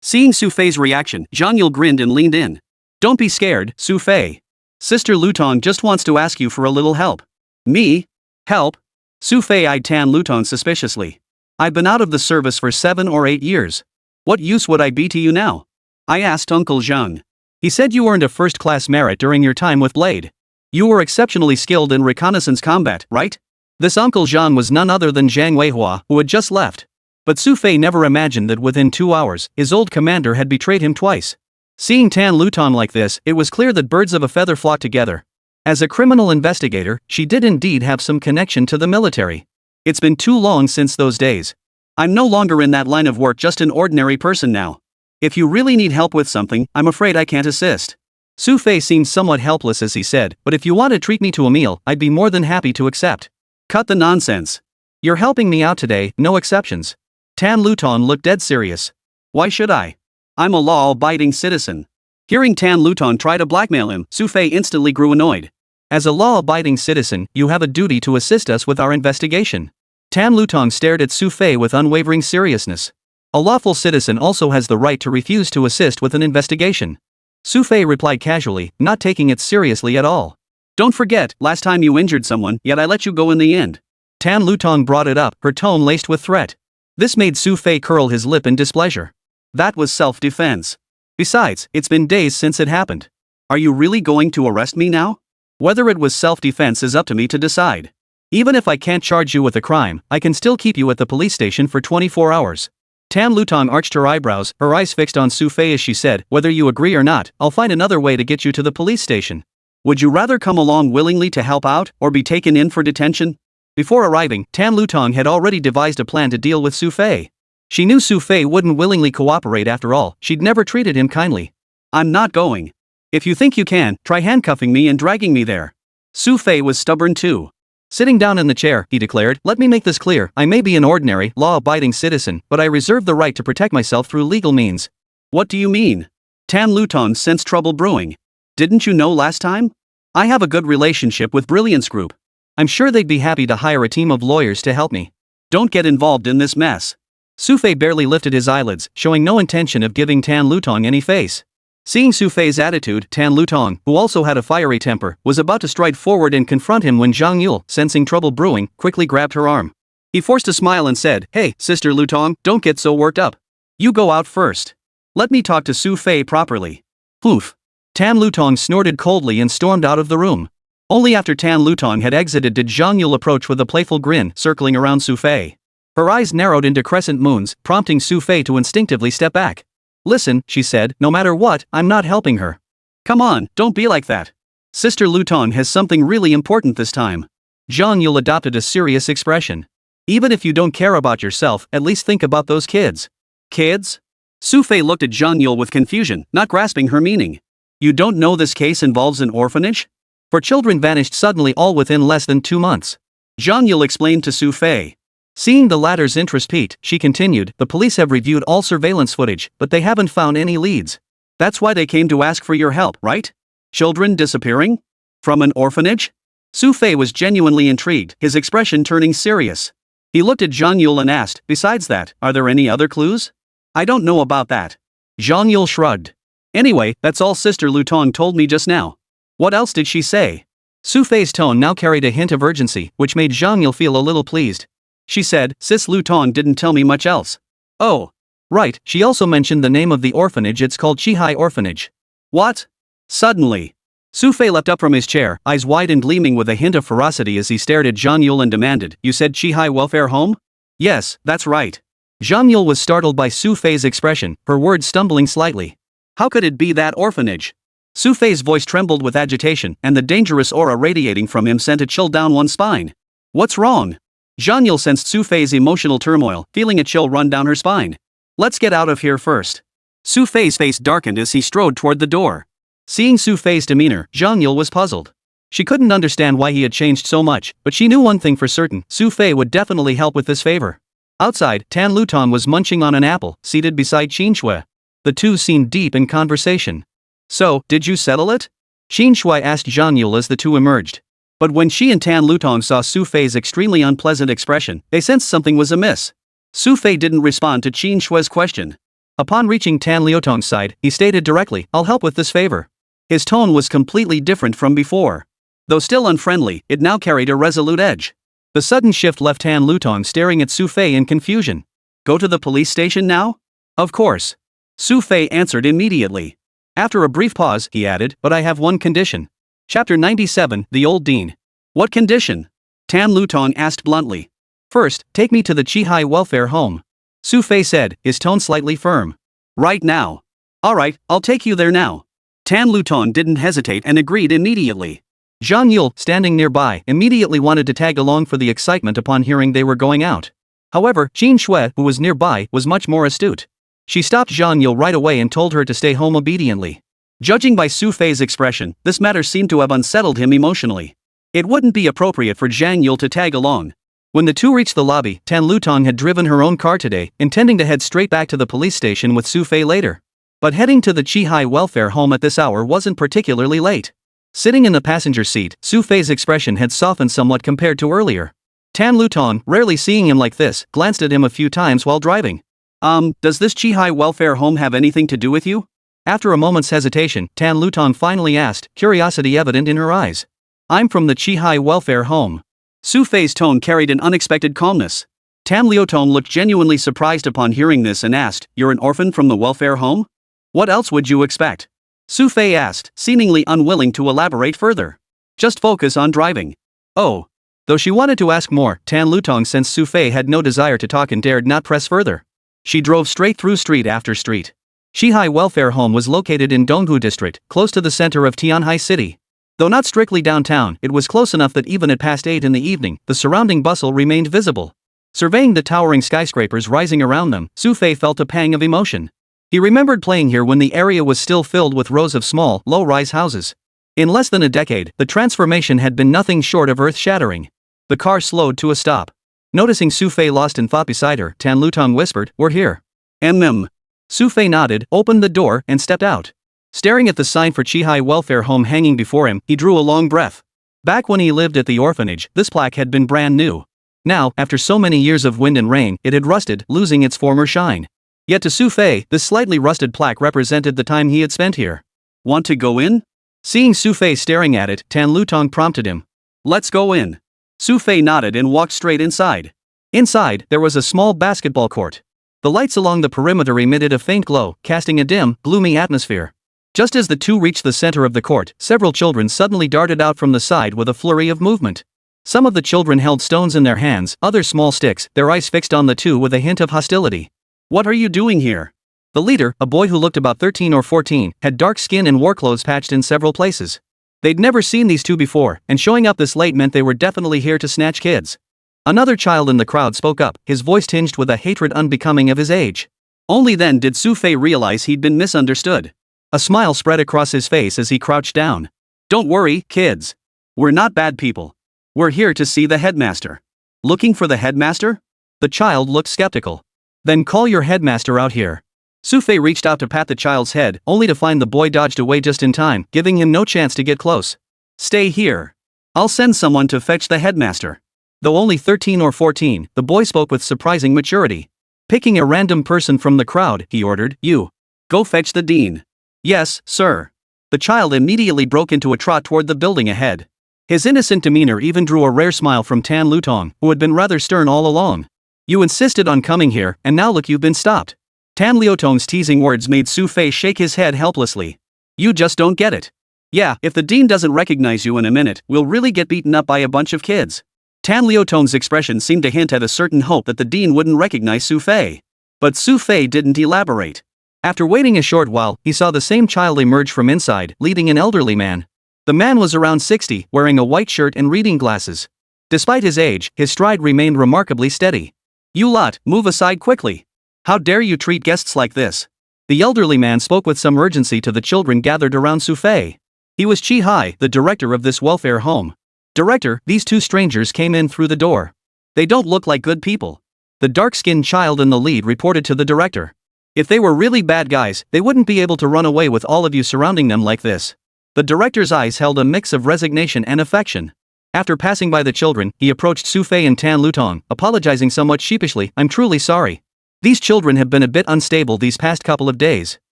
Seeing Xu Fei's reaction, Zhang Yule grinned and leaned in. Don't be scared, Xu Fei. Sister Lutong just wants to ask you for a little help. Me? Help? Xu Fei eyed Tan Lutong suspiciously. I've been out of the service for 7 or 8 years. What use would I be to you now? I asked Uncle Zhang. He said you earned a first-class merit during your time with Blade. You were exceptionally skilled in reconnaissance combat, right? This Uncle Zhang was none other than Zhang Weihua, who had just left. But Xu Fei never imagined that within 2 hours, his old commander had betrayed him twice. Seeing Tan Lutong like this, it was clear that birds of a feather flock together. As a criminal investigator, she did indeed have some connection to the military. It's been too long since those days. I'm no longer in that line of work, just an ordinary person now. If you really need help with something, I'm afraid I can't assist. Xu Fei seemed somewhat helpless as he said, but if you want to treat me to a meal, I'd be more than happy to accept. Cut the nonsense. You're helping me out today, no exceptions. Tan Lutong looked dead serious. Why should I? I'm a law-abiding citizen. Hearing Tan Lutong try to blackmail him, Xu Fei instantly grew annoyed. As a law-abiding citizen, you have a duty to assist us with our investigation. Tan Lutong stared at Xu Fei with unwavering seriousness. A lawful citizen also has the right to refuse to assist with an investigation. Xu Fei replied casually, not taking it seriously at all. Don't forget, last time you injured someone, yet I let you go in the end. Tan Lutong brought it up, her tone laced with threat. This made Xu Fei curl his lip in displeasure. That was self-defense. Besides, it's been days since it happened. Are you really going to arrest me now? Whether it was self-defense is up to me to decide. Even if I can't charge you with a crime, I can still keep you at the police station for 24 hours. Tan Lutong arched her eyebrows, her eyes fixed on Xu Fei as she said, whether you agree or not, I'll find another way to get you to the police station. Would you rather come along willingly to help out, or be taken in for detention? Before arriving, Tan Lutong had already devised a plan to deal with Xu Fei. She knew Xu Fei wouldn't willingly cooperate after all, she'd never treated him kindly. I'm not going. If you think you can, try handcuffing me and dragging me there. Xu Fei was stubborn too. Sitting down in the chair, he declared, let me make this clear, I may be an ordinary, law-abiding citizen, but I reserve the right to protect myself through legal means. What do you mean? Tan Lutong sensed trouble brewing. Didn't you know last time? I have a good relationship with Brilliance Group. I'm sure they'd be happy to hire a team of lawyers to help me. Don't get involved in this mess. Xu Fei barely lifted his eyelids, showing no intention of giving Tan Lutong any face. Seeing Xu Fei's attitude, Tan Lutong, who also had a fiery temper, was about to stride forward and confront him when Zhang Yule, sensing trouble brewing, quickly grabbed her arm. He forced a smile and said, Hey, Sister Lutong, don't get so worked up. You go out first. Let me talk to Xu Fei properly. Poof. Tan Lutong snorted coldly and stormed out of the room. Only after Tan Lutong had exited did Zhang Yule approach with a playful grin, circling around Xu Fei. Her eyes narrowed into crescent moons, prompting Xu Fei to instinctively step back. Listen, she said, no matter what, I'm not helping her. Come on, don't be like that. Sister Lutong has something really important this time. Zhang Yule adopted a serious expression. Even if you don't care about yourself, at least think about those kids. Kids? Xu Fei looked at Zhang Yule with confusion, not grasping her meaning. You don't know this case involves an orphanage? For children vanished suddenly all within less than 2 months. Zhang Yule explained to Xu Fei. Seeing the latter's interest peaked, she continued, the police have reviewed all surveillance footage, but they haven't found any leads. That's why they came to ask for your help, right? Children disappearing? From an orphanage? Xu Fei was genuinely intrigued, his expression turning serious. He looked at Zhang Yule and asked, besides that, are there any other clues? I don't know about that. Zhang Yule shrugged. Anyway, that's all Sister Lutong told me just now. What else did she say? Xu Fei's tone now carried a hint of urgency, which made Zhang Yule feel a little pleased. She said, Sis Lutong didn't tell me much else. Oh. Right, she also mentioned the name of the orphanage, it's called Qihai Orphanage. What? Suddenly. Xu Fei leapt up from his chair, eyes wide and gleaming with a hint of ferocity as he stared at Zhang Yule and demanded, you said Qihai Welfare Home? Yes, that's right. Zhang Yule was startled by Xu Fei's expression, her words stumbling slightly. How could it be that orphanage? Xu Fei's voice trembled with agitation, and the dangerous aura radiating from him sent a chill down one's spine. What's wrong? Zhang Yule sensed Xu Fei's emotional turmoil, feeling a chill run down her spine. Let's get out of here first. Xu Fei's face darkened as he strode toward the door. Seeing Xu Fei's demeanor, Zhang Yule was puzzled. She couldn't understand why he had changed so much, but she knew one thing for certain, Xu Fei would definitely help with this favor. Outside, Tan Luton was munching on an apple, seated beside Qin Shui. The two seemed deep in conversation. So, did you settle it? Qin Shui asked Zhang Yule as the two emerged. But when she and Tan Luton saw Xu Fei's extremely unpleasant expression, they sensed something was amiss. Xu Fei didn't respond to Qin Shui's question. Upon reaching Tan Luton's side, he stated directly, I'll help with this favor. His tone was completely different from before. Though still unfriendly, it now carried a resolute edge. The sudden shift left Tan Luton staring at Xu Fei in confusion. Go to the police station now? Of course. Xu Fei answered immediately. After a brief pause, he added, but I have one condition. Chapter 97, The Old Dean. What condition? Tan Luton asked bluntly. First, take me to the Qihai Welfare Home. Xu Fei said, his tone slightly firm. Right now. Alright, I'll take you there now. Tan Luton didn't hesitate and agreed immediately. Zhang Yule, standing nearby, immediately wanted to tag along for the excitement upon hearing they were going out. However, Qin Shui, who was nearby, was much more astute. She stopped Zhang Yule right away and told her to stay home obediently. Judging by Xu Fei's expression, this matter seemed to have unsettled him emotionally. It wouldn't be appropriate for Zhang Yule to tag along. When the two reached the lobby, Tan Luton had driven her own car today, intending to head straight back to the police station with Xu Fei later. But heading to the Qihai Welfare Home at this hour wasn't particularly late. Sitting in the passenger seat, Xu Fei's expression had softened somewhat compared to earlier. Tan Luton, rarely seeing him like this, glanced at him a few times while driving. Does this Qihai Welfare Home have anything to do with you? After a moment's hesitation, Tan Luton finally asked, curiosity evident in her eyes. I'm from the Qihai Welfare Home. Xu Fei's tone carried an unexpected calmness. Tan Luton looked genuinely surprised upon hearing this and asked, you're an orphan from the welfare home? What else would you expect? Xu Fei asked, seemingly unwilling to elaborate further. Just focus on driving. Oh. Though she wanted to ask more, Tan Luton sensed Xu Fei had no desire to talk and dared not press further. She drove straight through street after street. Qihai Welfare Home was located in Donghu District, close to the center of Tianhai City. Though not strictly downtown, it was close enough that even at past 8 in the evening, the surrounding bustle remained visible. Surveying the towering skyscrapers rising around them, Xu Fei felt a pang of emotion. He remembered playing here when the area was still filled with rows of small, low-rise houses. In less than a decade, the transformation had been nothing short of earth-shattering. The car slowed to a stop. Noticing Xu Fei lost in thought beside her, Tan Luton whispered, we're here. Xu Fei nodded, opened the door, and stepped out. Staring at the sign for Qihai Welfare Home hanging before him, he drew a long breath. Back when he lived at the orphanage, this plaque had been brand new. Now, after so many years of wind and rain, it had rusted, losing its former shine. Yet to Xu Fei, this slightly rusted plaque represented the time he had spent here. Want to go in? Seeing Xu Fei staring at it, Tan Luton prompted him. Let's go in. Xu Fei nodded and walked straight inside. Inside, there was a small basketball court. The lights along the perimeter emitted a faint glow, casting a dim, gloomy atmosphere. Just as the two reached the center of the court, several children suddenly darted out from the side with a flurry of movement. Some of the children held stones in their hands, others small sticks, their eyes fixed on the two with a hint of hostility. What are you doing here? The leader, a boy who looked about 13 or 14, had dark skin and war clothes patched in several places. They'd never seen these two before, and showing up this late meant they were definitely here to snatch kids. Another child in the crowd spoke up, his voice tinged with a hatred unbecoming of his age. Only then did Xu Fei realize he'd been misunderstood. A smile spread across his face as he crouched down. Don't worry, kids. We're not bad people. We're here to see the headmaster. Looking for the headmaster? The child looked skeptical. Then call your headmaster out here. Xu Fei reached out to pat the child's head, only to find the boy dodged away just in time, giving him no chance to get close. Stay here. I'll send someone to fetch the headmaster. Though only 13 or 14, the boy spoke with surprising maturity. Picking a random person from the crowd, he ordered, You. Go fetch the dean. Yes, sir. The child immediately broke into a trot toward the building ahead. His innocent demeanor even drew a rare smile from Tan Lutong, who had been rather stern all along. You insisted on coming here, and now look, you've been stopped. Tan Liutong's teasing words made Xu Fei shake his head helplessly. You just don't get it. Yeah, if the dean doesn't recognize you in a minute, we'll really get beaten up by a bunch of kids. Tan Liutong's expression seemed to hint at a certain hope that the dean wouldn't recognize Xu Fei. But Xu Fei didn't elaborate. After waiting a short while, he saw the same child emerge from inside, leading an elderly man. The man was around 60, wearing a white shirt and reading glasses. Despite his age, his stride remained remarkably steady. You lot, move aside quickly. How dare you treat guests like this? The elderly man spoke with some urgency to the children gathered around Xu Fei. He was Chi Hai, the director of this welfare home. Director, these two strangers came in through the door. They don't look like good people. The dark-skinned child in the lead reported to the director. If they were really bad guys, they wouldn't be able to run away with all of you surrounding them like this. The director's eyes held a mix of resignation and affection. After passing by the children, he approached Xu Fei and Tan Lutong, apologizing somewhat sheepishly. I'm truly sorry. These children have been a bit unstable these past couple of days.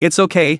It's okay,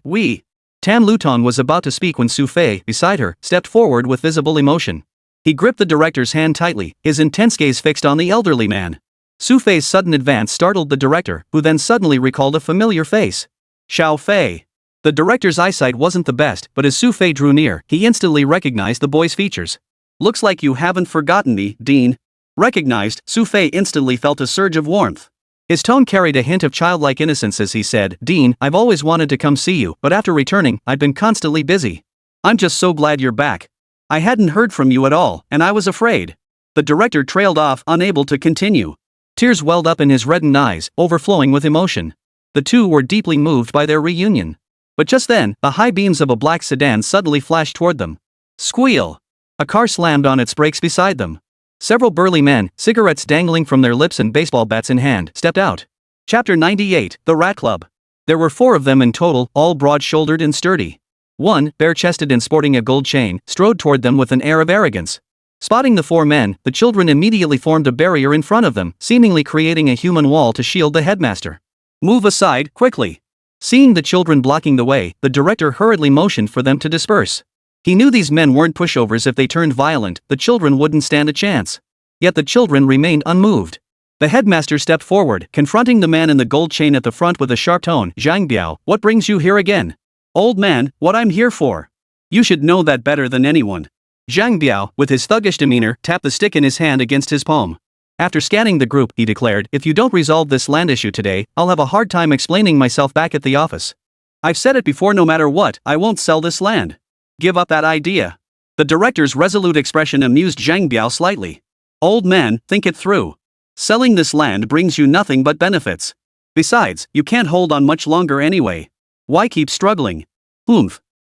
Tan Lutong was about to speak when Xu Fei, beside her, stepped forward with visible emotion. He gripped the director's hand tightly, his intense gaze fixed on the elderly man. Xu Fei's sudden advance startled the director, who then suddenly recalled a familiar face. Xiao Fei. The director's eyesight wasn't the best, but as Xu Fei drew near, he instantly recognized the boy's features. Looks like you haven't forgotten me, Dean. Recognized, Xu Fei instantly felt a surge of warmth. His tone carried a hint of childlike innocence as he said, Dean, I've always wanted to come see you, but after returning, I've been constantly busy. I'm just so glad you're back. I hadn't heard from you at all, and I was afraid. The director trailed off, unable to continue. Tears welled up in his reddened eyes, overflowing with emotion. The two were deeply moved by their reunion. But just then, the high beams of a black sedan suddenly flashed toward them. Squeal! A car slammed on its brakes beside them. Several burly men, cigarettes dangling from their lips and baseball bats in hand, stepped out. Chapter 98, The Rat Club. There were 4 of them in total, all broad-shouldered and sturdy. One, bare-chested and sporting a gold chain, strode toward them with an air of arrogance. Spotting the 4 men, the children immediately formed a barrier in front of them, seemingly creating a human wall to shield the headmaster. Move aside, quickly. Seeing the children blocking the way, the director hurriedly motioned for them to disperse. He knew these men weren't pushovers. If they turned violent, the children wouldn't stand a chance. Yet the children remained unmoved. The headmaster stepped forward, confronting the man in the gold chain at the front with a sharp tone. Zhang Biao, what brings you here again? Old man, what I'm here for? You should know that better than anyone. Zhang Biao, with his thuggish demeanor, tapped the stick in his hand against his palm. After scanning the group, he declared, if you don't resolve this land issue today, I'll have a hard time explaining myself back at the office. I've said it before, no matter what, I won't sell this land. Give up that idea. The director's resolute expression amused Zhang Biao slightly. Old man, think it through. Selling this land brings you nothing but benefits. Besides, you can't hold on much longer anyway. Why keep struggling?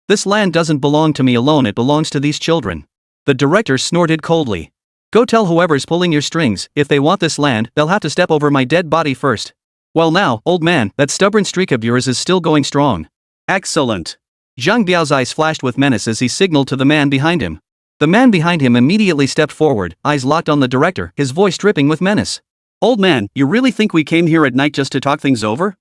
This land doesn't belong to me alone, it belongs to these children. The director snorted coldly. Go tell whoever's pulling your strings, if they want this land, they'll have to step over my dead body first. Well now, old man, that stubborn streak of yours is still going strong. Excellent. Zhang Biao's eyes flashed with menace as he signaled to the man behind him. The man behind him immediately stepped forward, eyes locked on the director, his voice dripping with menace. Old man, you really think we came here at night just to talk things over?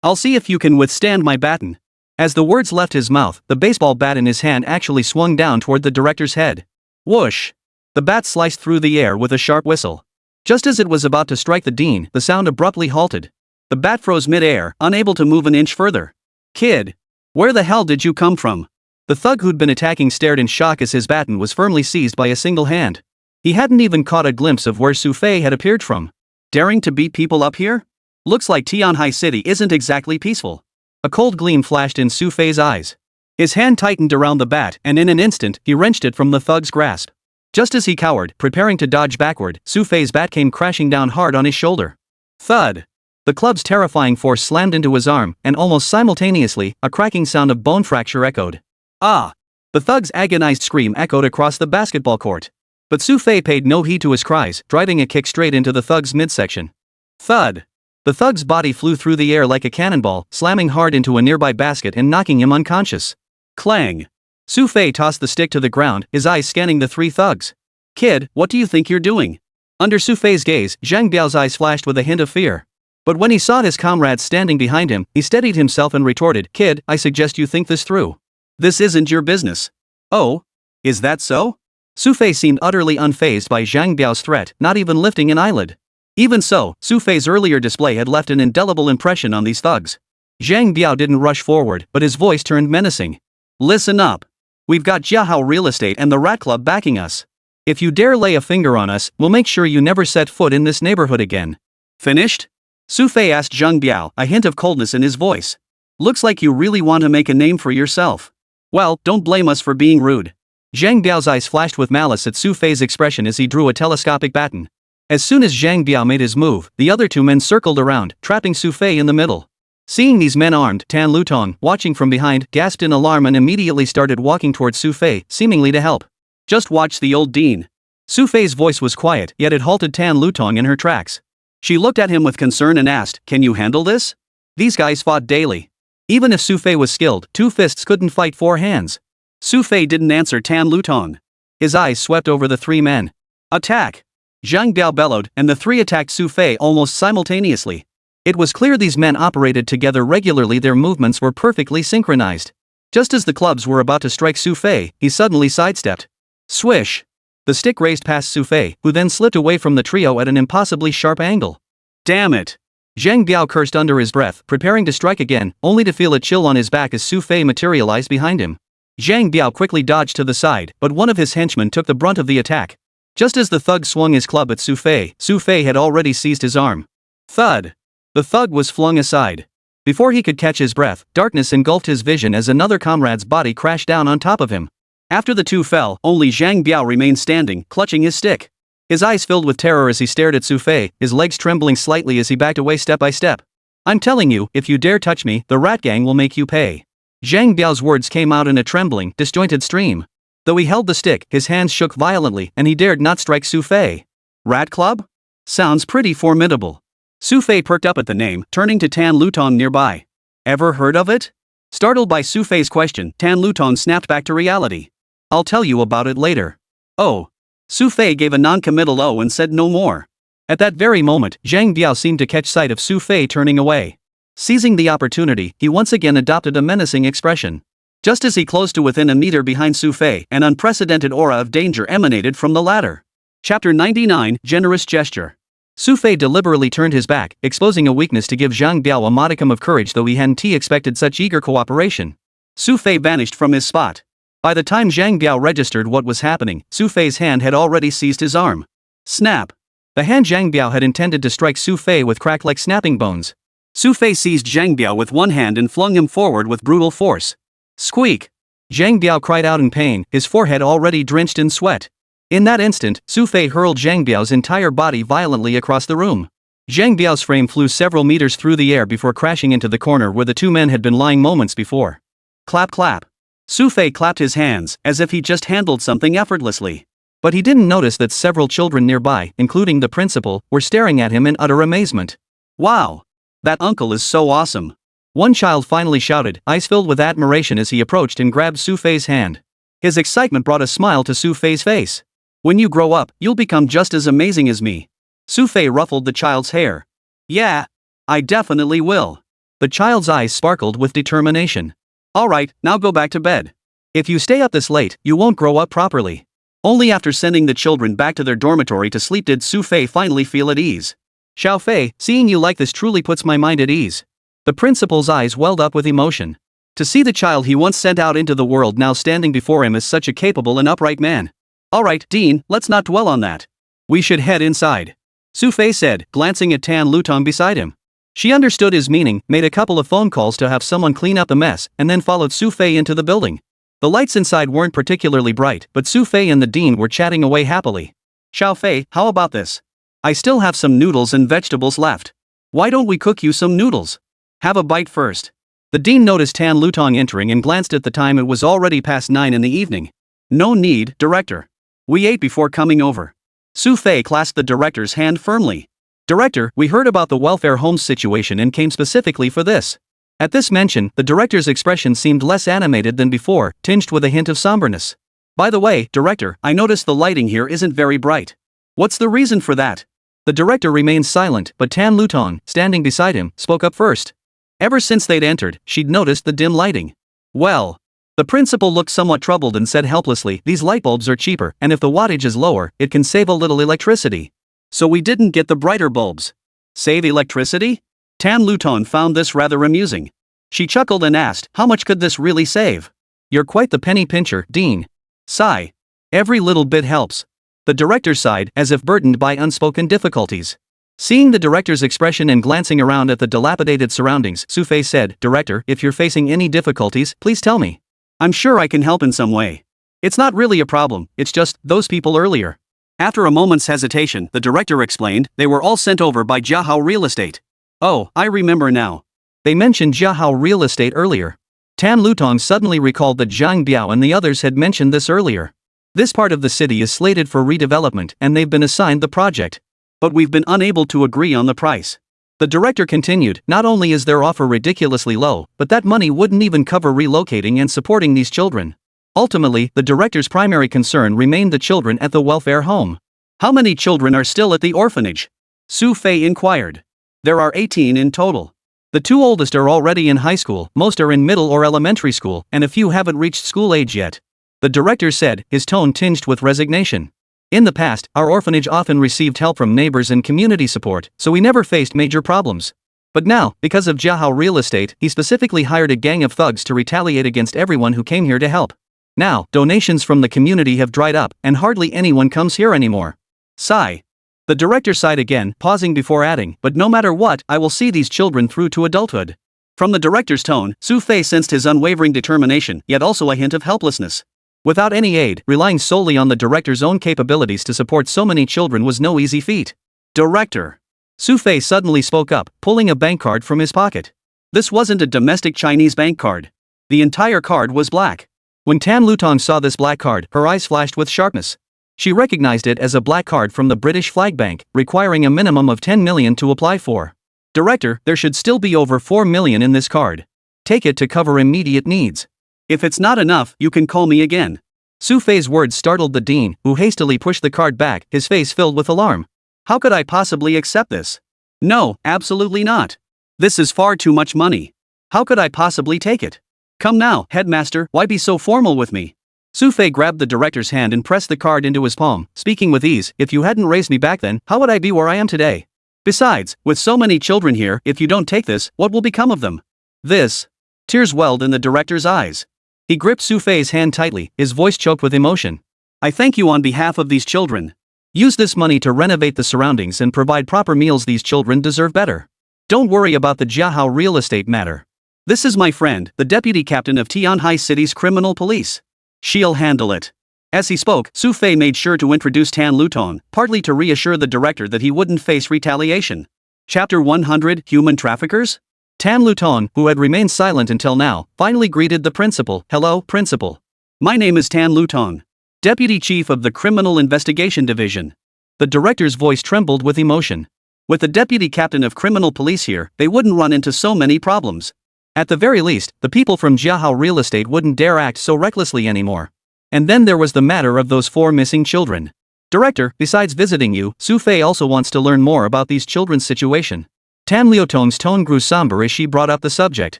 I'll see if you can withstand my baton. As the words left his mouth, the baseball bat in his hand actually swung down toward the director's head. Whoosh! The bat sliced through the air with a sharp whistle. Just as it was about to strike the dean, the sound abruptly halted. The bat froze mid-air, unable to move an inch further. Kid! Where the hell did you come from? The thug who'd been attacking stared in shock as his baton was firmly seized by a single hand. He hadn't even caught a glimpse of where Xu Fei had appeared from. Daring to beat people up here? Looks like Tianhai City isn't exactly peaceful. A cold gleam flashed in Xu Fei's eyes. His hand tightened around the bat, and in an instant, he wrenched it from the thug's grasp. Just as he cowered, preparing to dodge backward, Xu Fei's bat came crashing down hard on his shoulder. Thud! The club's terrifying force slammed into his arm, and almost simultaneously, a cracking sound of bone fracture echoed. Ah! The thug's agonized scream echoed across the basketball court. But Xu Fei paid no heed to his cries, driving a kick straight into the thug's midsection. Thud! The thug's body flew through the air like a cannonball, slamming hard into a nearby basket and knocking him unconscious. Clang! Xu Fei tossed the stick to the ground, his eyes scanning the three thugs. Kid, what do you think you're doing? Under Xu Fei's gaze, Zhang Biao's eyes flashed with a hint of fear. But when he saw his comrades standing behind him, he steadied himself and retorted, Kid, I suggest you think this through. This isn't your business. Oh? Is that so? Xu Fei seemed utterly unfazed by Zhang Biao's threat, not even lifting an eyelid. Even so, Xu Fei's earlier display had left an indelible impression on these thugs. Zhang Biao didn't rush forward, but his voice turned menacing. Listen up. We've got Jiahao Real Estate and the Rat Club backing us. If you dare lay a finger on us, we'll make sure you never set foot in this neighborhood again. Finished? Xu Fei asked Zhang Biao, a hint of coldness in his voice. Looks like you really want to make a name for yourself. Well, don't blame us for being rude. Zhang Biao's eyes flashed with malice at Xu Fei's expression as he drew a telescopic baton. As soon as Zhang Biao made his move, the other two men circled around, trapping Xu Fei in the middle. Seeing these men armed, Tan Lutong, watching from behind, gasped in alarm and immediately started walking towards Xu Fei, seemingly to help. Just watch the old dean. Xu Fei's voice was quiet, yet it halted Tan Lutong in her tracks. She looked at him with concern and asked, Can you handle this? These guys fought daily. Even if Xu Fei was skilled, two fists couldn't fight four hands. Xu Fei didn't answer Tan Lutong. His eyes swept over the three men. Attack! Zhang Biao bellowed, and the three attacked Xu Fei almost simultaneously. It was clear these men operated together regularly, their movements were perfectly synchronized. Just as the clubs were about to strike Xu Fei, he suddenly sidestepped. Swish! The stick raced past Xu Fei, who then slipped away from the trio at an impossibly sharp angle. Damn it! Zhang Biao cursed under his breath, preparing to strike again, only to feel a chill on his back as Xu Fei materialized behind him. Zhang Biao quickly dodged to the side, but one of his henchmen took the brunt of the attack. Just as the thug swung his club at Xu Fei had already seized his arm. Thud! The thug was flung aside. Before he could catch his breath, darkness engulfed his vision as another comrade's body crashed down on top of him. After the two fell, only Zhang Biao remained standing, clutching his stick. His eyes filled with terror as he stared at Xu Fei, his legs trembling slightly as he backed away step by step. I'm telling you, if you dare touch me, the rat gang will make you pay. Zhang Biao's words came out in a trembling, disjointed stream. Though he held the stick, his hands shook violently, and he dared not strike Xu Fei. Rat Club? Sounds pretty formidable. Xu Fei perked up at the name, turning to Tan Lutong nearby. Ever heard of it? Startled by Xu Fei's question, Tan Lutong snapped back to reality. I'll tell you about it later. Oh. Xu Fei gave a non-committal oh and said no more. At that very moment, Zhang Biao seemed to catch sight of Xu Fei turning away. Seizing the opportunity, he once again adopted a menacing expression. Just as he closed to within a meter behind Xu Fei, an unprecedented aura of danger emanated from the latter. Chapter 99, Generous Gesture. Xu Fei deliberately turned his back, exposing a weakness to give Zhang Biao a modicum of courage, though he hadn't expected such eager cooperation. Xu Fei vanished from his spot. By the time Zhang Biao registered what was happening, Xu Fei's hand had already seized his arm. Snap! The hand Zhang Biao had intended to strike Xu Fei with cracked like snapping bones. Xu Fei seized Zhang Biao with one hand and flung him forward with brutal force. Squeak! Zhang Biao cried out in pain, his forehead already drenched in sweat. In that instant, Xu Fei hurled Zhang Biao's entire body violently across the room. Zhang Biao's frame flew several meters through the air before crashing into the corner where the two men had been lying moments before. Clap clap. Xu Fei clapped his hands, as if he just handled something effortlessly. But he didn't notice that several children nearby, including the principal, were staring at him in utter amazement. Wow! That uncle is so awesome! One child finally shouted, eyes filled with admiration as he approached and grabbed Xu Fei's hand. His excitement brought a smile to Xu Fei's face. When you grow up, you'll become just as amazing as me. Xu Fei ruffled the child's hair. Yeah, I definitely will. The child's eyes sparkled with determination. Alright, now go back to bed. If you stay up this late, you won't grow up properly. Only after sending the children back to their dormitory to sleep did Xu Fei finally feel at ease. Xiao Fei, seeing you like this truly puts my mind at ease. The principal's eyes welled up with emotion. To see the child he once sent out into the world now standing before him as such a capable and upright man. Alright, Dean, let's not dwell on that. We should head inside. Xu Fei said, glancing at Tan Lutong beside him. She understood his meaning, made a couple of phone calls to have someone clean up the mess, and then followed Xu Fei into the building. The lights inside weren't particularly bright, but Xu Fei and the dean were chatting away happily. Xiao Fei, how about this? I still have some noodles and vegetables left. Why don't we cook you some noodles? Have a bite first. The dean noticed Tan Lutong entering and glanced at the time. It was already past 9 in the evening. No need, director. We ate before coming over. Xu Fei clasped the director's hand firmly. Director, we heard about the welfare homes situation and came specifically for this. At this mention, the director's expression seemed less animated than before, tinged with a hint of somberness. By the way, director, I noticed the lighting here isn't very bright. What's the reason for that? The director remained silent, but Tan Lutong, standing beside him, spoke up first. Ever since they'd entered, she'd noticed the dim lighting. Well, the principal looked somewhat troubled and said helplessly, these light bulbs are cheaper, and if the wattage is lower, it can save a little electricity. So we didn't get the brighter bulbs. Save electricity? Tan Lutong found this rather amusing. She chuckled and asked, how much could this really save? You're quite the penny pincher, Dean. Sigh. Every little bit helps. The director sighed, as if burdened by unspoken difficulties. Seeing the director's expression and glancing around at the dilapidated surroundings, Xu Fei said, Director, if you're facing any difficulties, please tell me. I'm sure I can help in some way. It's not really a problem, it's just, those people earlier. After a moment's hesitation, the director explained, they were all sent over by Jiahao Real Estate. Oh, I remember now. They mentioned Jiahao Real Estate earlier. Tan Lutong suddenly recalled that Zhang Biao and the others had mentioned this earlier. This part of the city is slated for redevelopment and they've been assigned the project. But we've been unable to agree on the price. The director continued, not only is their offer ridiculously low, but that money wouldn't even cover relocating and supporting these children. Ultimately, the director's primary concern remained the children at the welfare home. How many children are still at the orphanage? Xu Fei inquired. There are 18 in total. The 2 oldest are already in high school, most are in middle or elementary school, and a few haven't reached school age yet. The director said, his tone tinged with resignation. In the past, our orphanage often received help from neighbors and community support, so we never faced major problems. But now, because of Jiahao Real Estate, he specifically hired a gang of thugs to retaliate against everyone who came here to help. Now, donations from the community have dried up, and hardly anyone comes here anymore. Sigh. The director sighed again, pausing before adding, but no matter what, I will see these children through to adulthood. From the director's tone, Xu Fei sensed his unwavering determination, yet also a hint of helplessness. Without any aid, relying solely on the director's own capabilities to support so many children was no easy feat. Director. Xu Fei suddenly spoke up, pulling a bank card from his pocket. This wasn't a domestic Chinese bank card. The entire card was black. When Tan Lutong saw this black card, her eyes flashed with sharpness. She recognized it as a black card from the British Flag Bank, requiring a minimum of 10 million to apply for. Director, there should still be over 4 million in this card. Take it to cover immediate needs. If it's not enough, you can call me again. Xu Fei's words startled the dean, who hastily pushed the card back, his face filled with alarm. How could I possibly accept this? No, absolutely not. This is far too much money. How could I possibly take it? Come now, headmaster, why be so formal with me? Xu Fei grabbed the director's hand and pressed the card into his palm, speaking with ease, if you hadn't raised me back then, how would I be where I am today? Besides, with so many children here, if you don't take this, what will become of them? This. Tears welled in the director's eyes. He gripped Xu Fei's hand tightly, his voice choked with emotion. I thank you on behalf of these children. Use this money to renovate the surroundings and provide proper meals. These children deserve better. Don't worry about the Jiahao Real Estate matter. This is my friend, the deputy captain of Tianhai City's criminal police. She'll handle it. As he spoke, Xu Fei made sure to introduce Tan Lutong, partly to reassure the director that he wouldn't face retaliation. Chapter 100, Human Traffickers? Tan Lutong, who had remained silent until now, finally greeted the principal. Hello, principal. My name is Tan Lutong, deputy chief of the Criminal Investigation Division. The director's voice trembled with emotion. With the deputy captain of criminal police here, they wouldn't run into so many problems. At the very least, the people from Jiahao Real Estate wouldn't dare act so recklessly anymore. And then there was the matter of those 4 missing children. Director, besides visiting you, Xu Fei also wants to learn more about these children's situation. Tan Liutong's tone grew somber as she brought up the subject.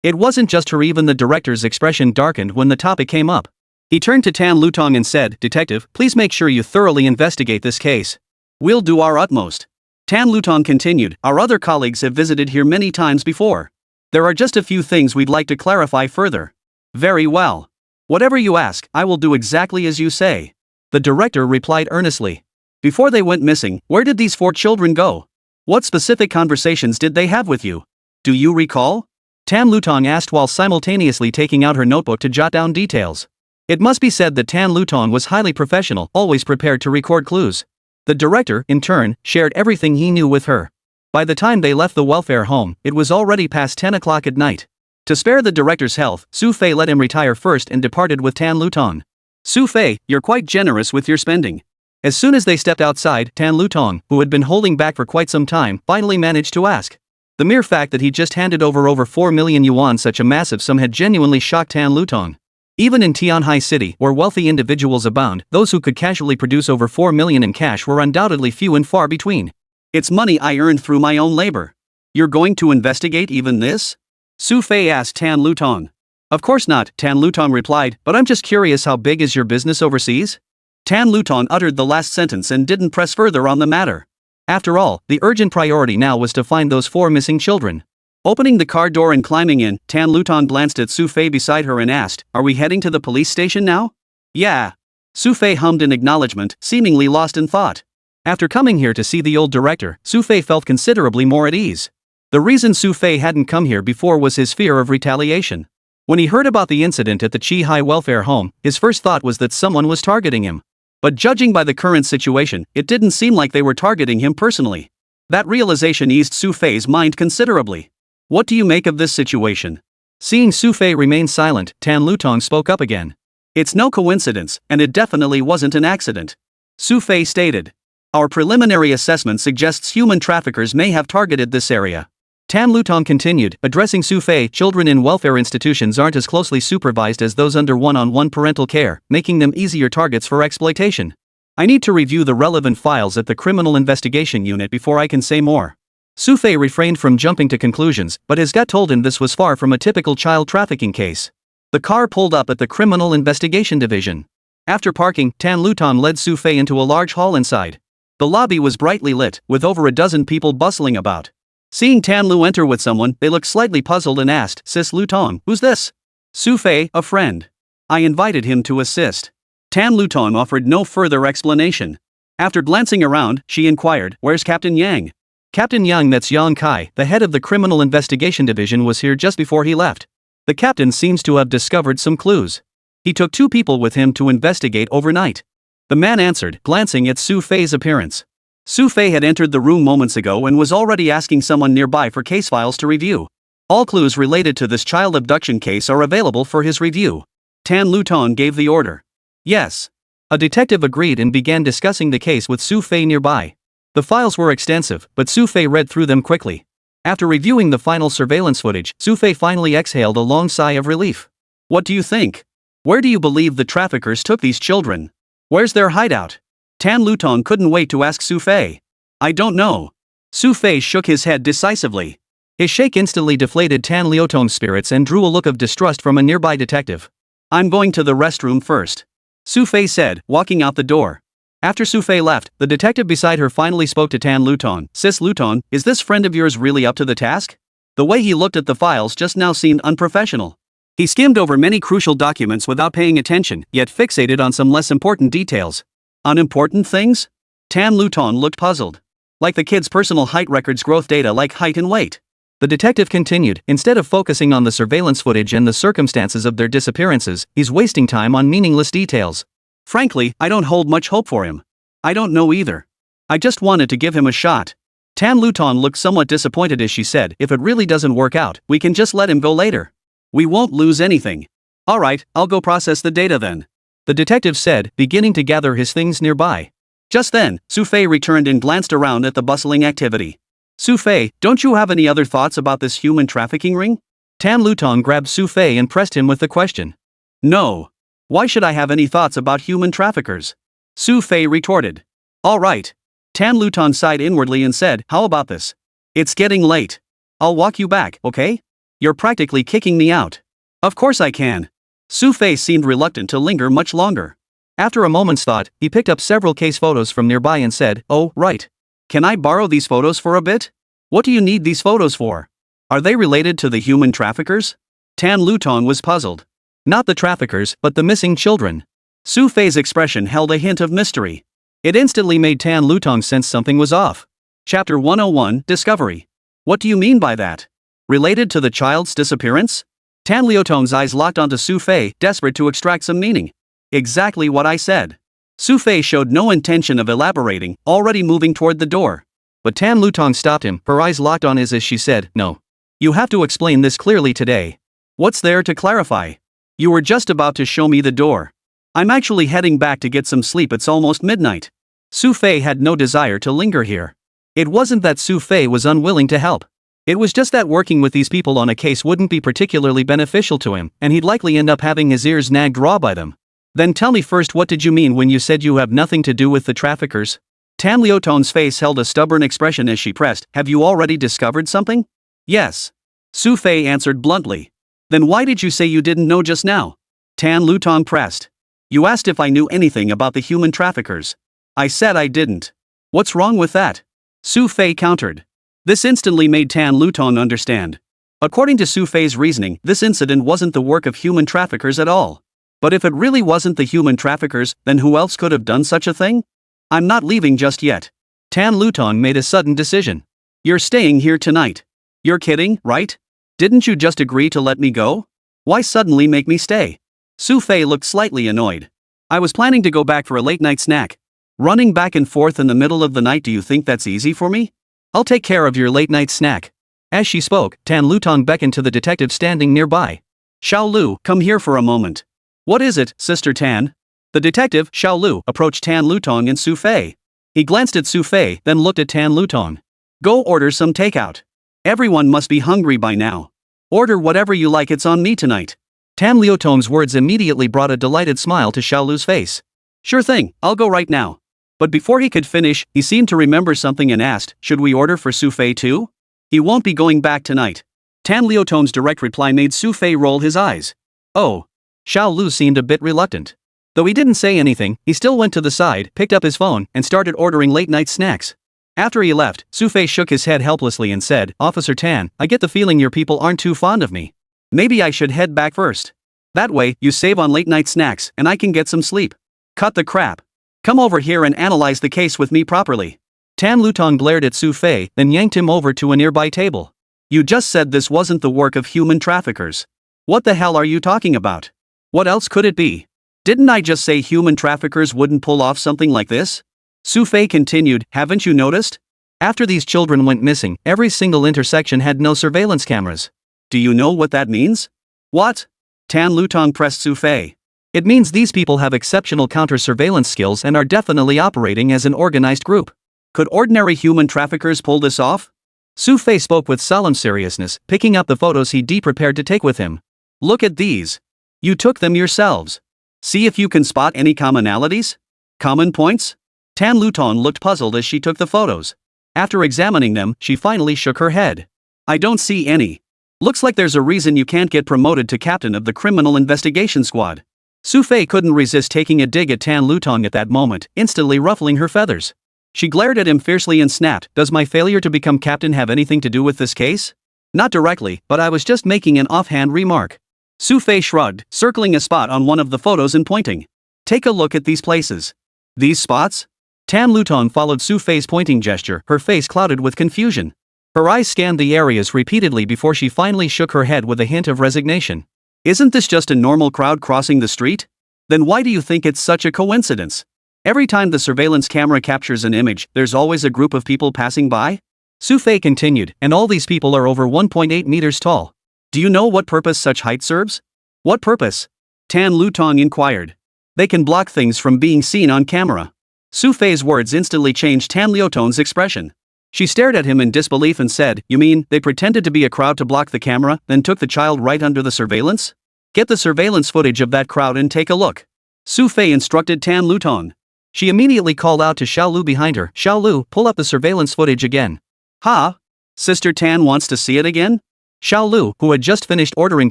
It wasn't just her, even the director's expression darkened when the topic came up. He turned to Tan Lutong and said, Detective, please make sure you thoroughly investigate this case. We'll do our utmost. Tan Lutong continued, our other colleagues have visited here many times before. There are just a few things we'd like to clarify further. Very well. Whatever you ask, I will do exactly as you say. The director replied earnestly. Before they went missing, where did these 4 children go? What specific conversations did they have with you? Do you recall? Tan Lutong asked while simultaneously taking out her notebook to jot down details. It must be said that Tan Lutong was highly professional, always prepared to record clues. The director, in turn, shared everything he knew with her. By the time they left the welfare home, it was already past 10 o'clock at night. To spare the director's health, Xu Fei let him retire first and departed with Tan Lutong. Xu Fei, you're quite generous with your spending. As soon as they stepped outside, Tan Lutong, who had been holding back for quite some time, finally managed to ask. The mere fact that he just handed over 4 million yuan, such a massive sum, had genuinely shocked Tan Lutong. Even in Tianhai City, where wealthy individuals abound, those who could casually produce over 4 million in cash were undoubtedly few and far between. It's money I earned through my own labor. You're going to investigate even this? Xu Fei asked Tan Lutong. Of course not, Tan Lutong replied, but I'm just curious, how big is your business overseas? Tan Lutong uttered the last sentence and didn't press further on the matter. After all, the urgent priority now was to find those 4 missing children. Opening the car door and climbing in, Tan Lutong glanced at Xu Fei beside her and asked, "Are we heading to the police station now?" "Yeah." Xu Fei hummed in acknowledgement, seemingly lost in thought. After coming here to see the old director, Xu Fei felt considerably more at ease. The reason Xu Fei hadn't come here before was his fear of retaliation. When he heard about the incident at the Chi Hai welfare home, his first thought was that someone was targeting him. But judging by the current situation, it didn't seem like they were targeting him personally. That realization eased Xu Fei's mind considerably. "What do you make of this situation?" Seeing Xu Fei remain silent, Tan Lutong spoke up again. "It's no coincidence, and it definitely wasn't an accident," Xu Fei stated. "Our preliminary assessment suggests human traffickers may have targeted this area." Tan Lutong continued, addressing Xu Fei. "Children in welfare institutions aren't as closely supervised as those under one-on-one parental care, making them easier targets for exploitation. I need to review the relevant files at the Criminal Investigation Unit before I can say more." Xu Fei refrained from jumping to conclusions, but his gut told him this was far from a typical child trafficking case. The car pulled up at the Criminal Investigation Division. After parking, Tan Lutong led Xu Fei into a large hall inside. The lobby was brightly lit, with over a dozen people bustling about. Seeing Tan Lu enter with someone, they looked slightly puzzled and asked, "Sis Lutong, who's this?" "Xu Fei, a friend. I invited him to assist." Tan Lutong offered no further explanation. After glancing around, she inquired, "Where's Captain Yang?" "Captain Yang, that's Yang Kai, the head of the Criminal Investigation Division, was here just before he left. The captain seems to have discovered some clues. He took 2 people with him to investigate overnight." The man answered, glancing at Xu Fei's appearance. Xu Fei had entered the room moments ago and was already asking someone nearby for case files to review. All clues related to this child abduction case are available for his review. Tan Lutong gave the order. "Yes." A detective agreed and began discussing the case with Xu Fei nearby. The files were extensive, but Xu Fei read through them quickly. After reviewing the final surveillance footage, Xu Fei finally exhaled a long sigh of relief. "What do you think? Where do you believe the traffickers took these children? Where's their hideout?" Tan Lutong couldn't wait to ask Xu Fei. "I don't know." Xu Fei shook his head decisively. His shake instantly deflated Tan Lutong's spirits and drew a look of distrust from a nearby detective. "I'm going to the restroom first," Xu Fei said, walking out the door. After Xu Fei left, the detective beside her finally spoke to Tan Lutong. "Sis Lutong, is this friend of yours really up to the task? The way he looked at the files just now seemed unprofessional. He skimmed over many crucial documents without paying attention, yet fixated on some less important details." "Unimportant things?" Tan Lutong looked puzzled. "Like the kid's personal height records, growth data like height and weight." The detective continued, "Instead of focusing on the surveillance footage and the circumstances of their disappearances, he's wasting time on meaningless details. Frankly, I don't hold much hope for him." "I don't know either. I just wanted to give him a shot." Tan Lutong looked somewhat disappointed as she said, "If it really doesn't work out, we can just let him go later. We won't lose anything." "Alright, I'll go process the data then," the detective said, beginning to gather his things nearby. Just then, Xu Fei returned and glanced around at the bustling activity. "Xu Fei, don't you have any other thoughts about this human trafficking ring?" Tan Lutong grabbed Xu Fei and pressed him with the question. "No. Why should I have any thoughts about human traffickers?" Xu Fei retorted. "All right." Tan Lutong sighed inwardly and said, "How about this? It's getting late. I'll walk you back, okay? You're practically kicking me out." "Of course I can." Xu Fei seemed reluctant to linger much longer. After a moment's thought, he picked up several case photos from nearby and said, "Oh, right. Can I borrow these photos for a bit?" "What do you need these photos for? Are they related to the human traffickers?" Tan Lutong was puzzled. "Not the traffickers, but the missing children." Xu Fei's expression held a hint of mystery. It instantly made Tan Lutong sense something was off. Chapter 101, Discovery. "What do you mean by that? Related to the child's disappearance?" Tan Lutong's eyes locked onto Xu Fei, desperate to extract some meaning. "Exactly what I said." Xu Fei showed no intention of elaborating, already moving toward the door. But Tan Lutong stopped him, her eyes locked on his as she said, "No. You have to explain this clearly today. What's there to clarify? You were just about to show me the door." I'm actually heading back to get some sleep, it's almost midnight. Xu Fei had no desire to linger here. It wasn't that Xu Fei was unwilling to help. It was just that working with these people on a case wouldn't be particularly beneficial to him, and he'd likely end up having his ears nagged raw by them. Then tell me first, what did you mean when you said you have nothing to do with the traffickers? Tan Liuton's face held a stubborn expression as she pressed, have you already discovered something? Yes. Xu Fei answered bluntly. Then why did you say you didn't know just now? Tan Liuton pressed. You asked if I knew anything about the human traffickers. I said I didn't. What's wrong with that? Xu Fei countered. This instantly made Tan Liuton understand. According to Xu Fei's reasoning, this incident wasn't the work of human traffickers at all. But if it really wasn't the human traffickers, then who else could have done such a thing? I'm not leaving just yet. Tan Liuton made a sudden decision. You're staying here tonight. You're kidding, right? Didn't you just agree to let me go? Why suddenly make me stay? Xu Fei looked slightly annoyed. I was planning to go back for a late-night snack. Running back and forth in the middle of the night, do you think that's easy for me? I'll take care of your late-night snack. As she spoke, Tan Liuton beckoned to the detective standing nearby. Xiao Lu, come here for a moment. What is it, Sister Tan? The detective, Xiao Lu, approached Tan Liuton and Xu Fei. He glanced at Xu Fei, then looked at Tan Liuton. Go order some takeout. Everyone must be hungry by now. Order whatever you like, it's on me tonight. Tan Liuton's words immediately brought a delighted smile to Xiao Lu's face. Sure thing, I'll go right now. But before he could finish, he seemed to remember something and asked, should we order for Xu Fei too? He won't be going back tonight. Tan Liuton's direct reply made Xu Fei roll his eyes. Oh. Xiao Lu seemed a bit reluctant. Though he didn't say anything, he still went to the side, picked up his phone, and started ordering late-night snacks. After he left, Xu Fei shook his head helplessly and said, Officer Tan, I get the feeling your people aren't too fond of me. Maybe I should head back first. That way, you save on late-night snacks, and I can get some sleep. Cut the crap. Come over here and analyze the case with me properly. Tan Liuton glared at Xu Fei, then yanked him over to a nearby table. You just said this wasn't the work of human traffickers. What the hell are you talking about? What else could it be? Didn't I just say human traffickers wouldn't pull off something like this? Xu Fei continued, haven't you noticed? After these children went missing, every single intersection had no surveillance cameras. Do you know what that means? What? Tan Liuton pressed Xu Fei. It means these people have exceptional counter-surveillance skills and are definitely operating as an organized group. Could ordinary human traffickers pull this off? Xu Fei spoke with solemn seriousness, picking up the photos he'd prepared to take with him. Look at these. You took them yourselves. See if you can spot any commonalities? Common points? Tan Liuton looked puzzled as she took the photos. After examining them, she finally shook her head. I don't see any. Looks like there's a reason you can't get promoted to captain of the criminal investigation squad. Xu Fei couldn't resist taking a dig at Tan Liuton at that moment, instantly ruffling her feathers. She glared at him fiercely and snapped, does my failure to become captain have anything to do with this case? Not directly, but I was just making an offhand remark. Xu Fei shrugged, circling a spot on one of the photos and pointing. Take a look at these places. These spots? Tan Liuton followed Xu Fei's pointing gesture, her face clouded with confusion. Her eyes scanned the areas repeatedly before she finally shook her head with a hint of resignation. Isn't this just a normal crowd crossing the street? Then why do you think it's such a coincidence? Every time the surveillance camera captures an image, there's always a group of people passing by? Xu Fei continued, and all these people are over 1.8 meters tall. Do you know what purpose such height serves? What purpose? Tan Liuton inquired. They can block things from being seen on camera. Xu Fei's words instantly changed Tan Liuton's expression. She stared at him in disbelief and said, you mean, they pretended to be a crowd to block the camera, then took the child right under the surveillance? Get the surveillance footage of that crowd and take a look. Xu Fei instructed Tan Liuton. She immediately called out to Xiao Lu behind her, Xiao Lu, pull up the surveillance footage again. Ha? Sister Tan wants to see it again? Xiao Lu, who had just finished ordering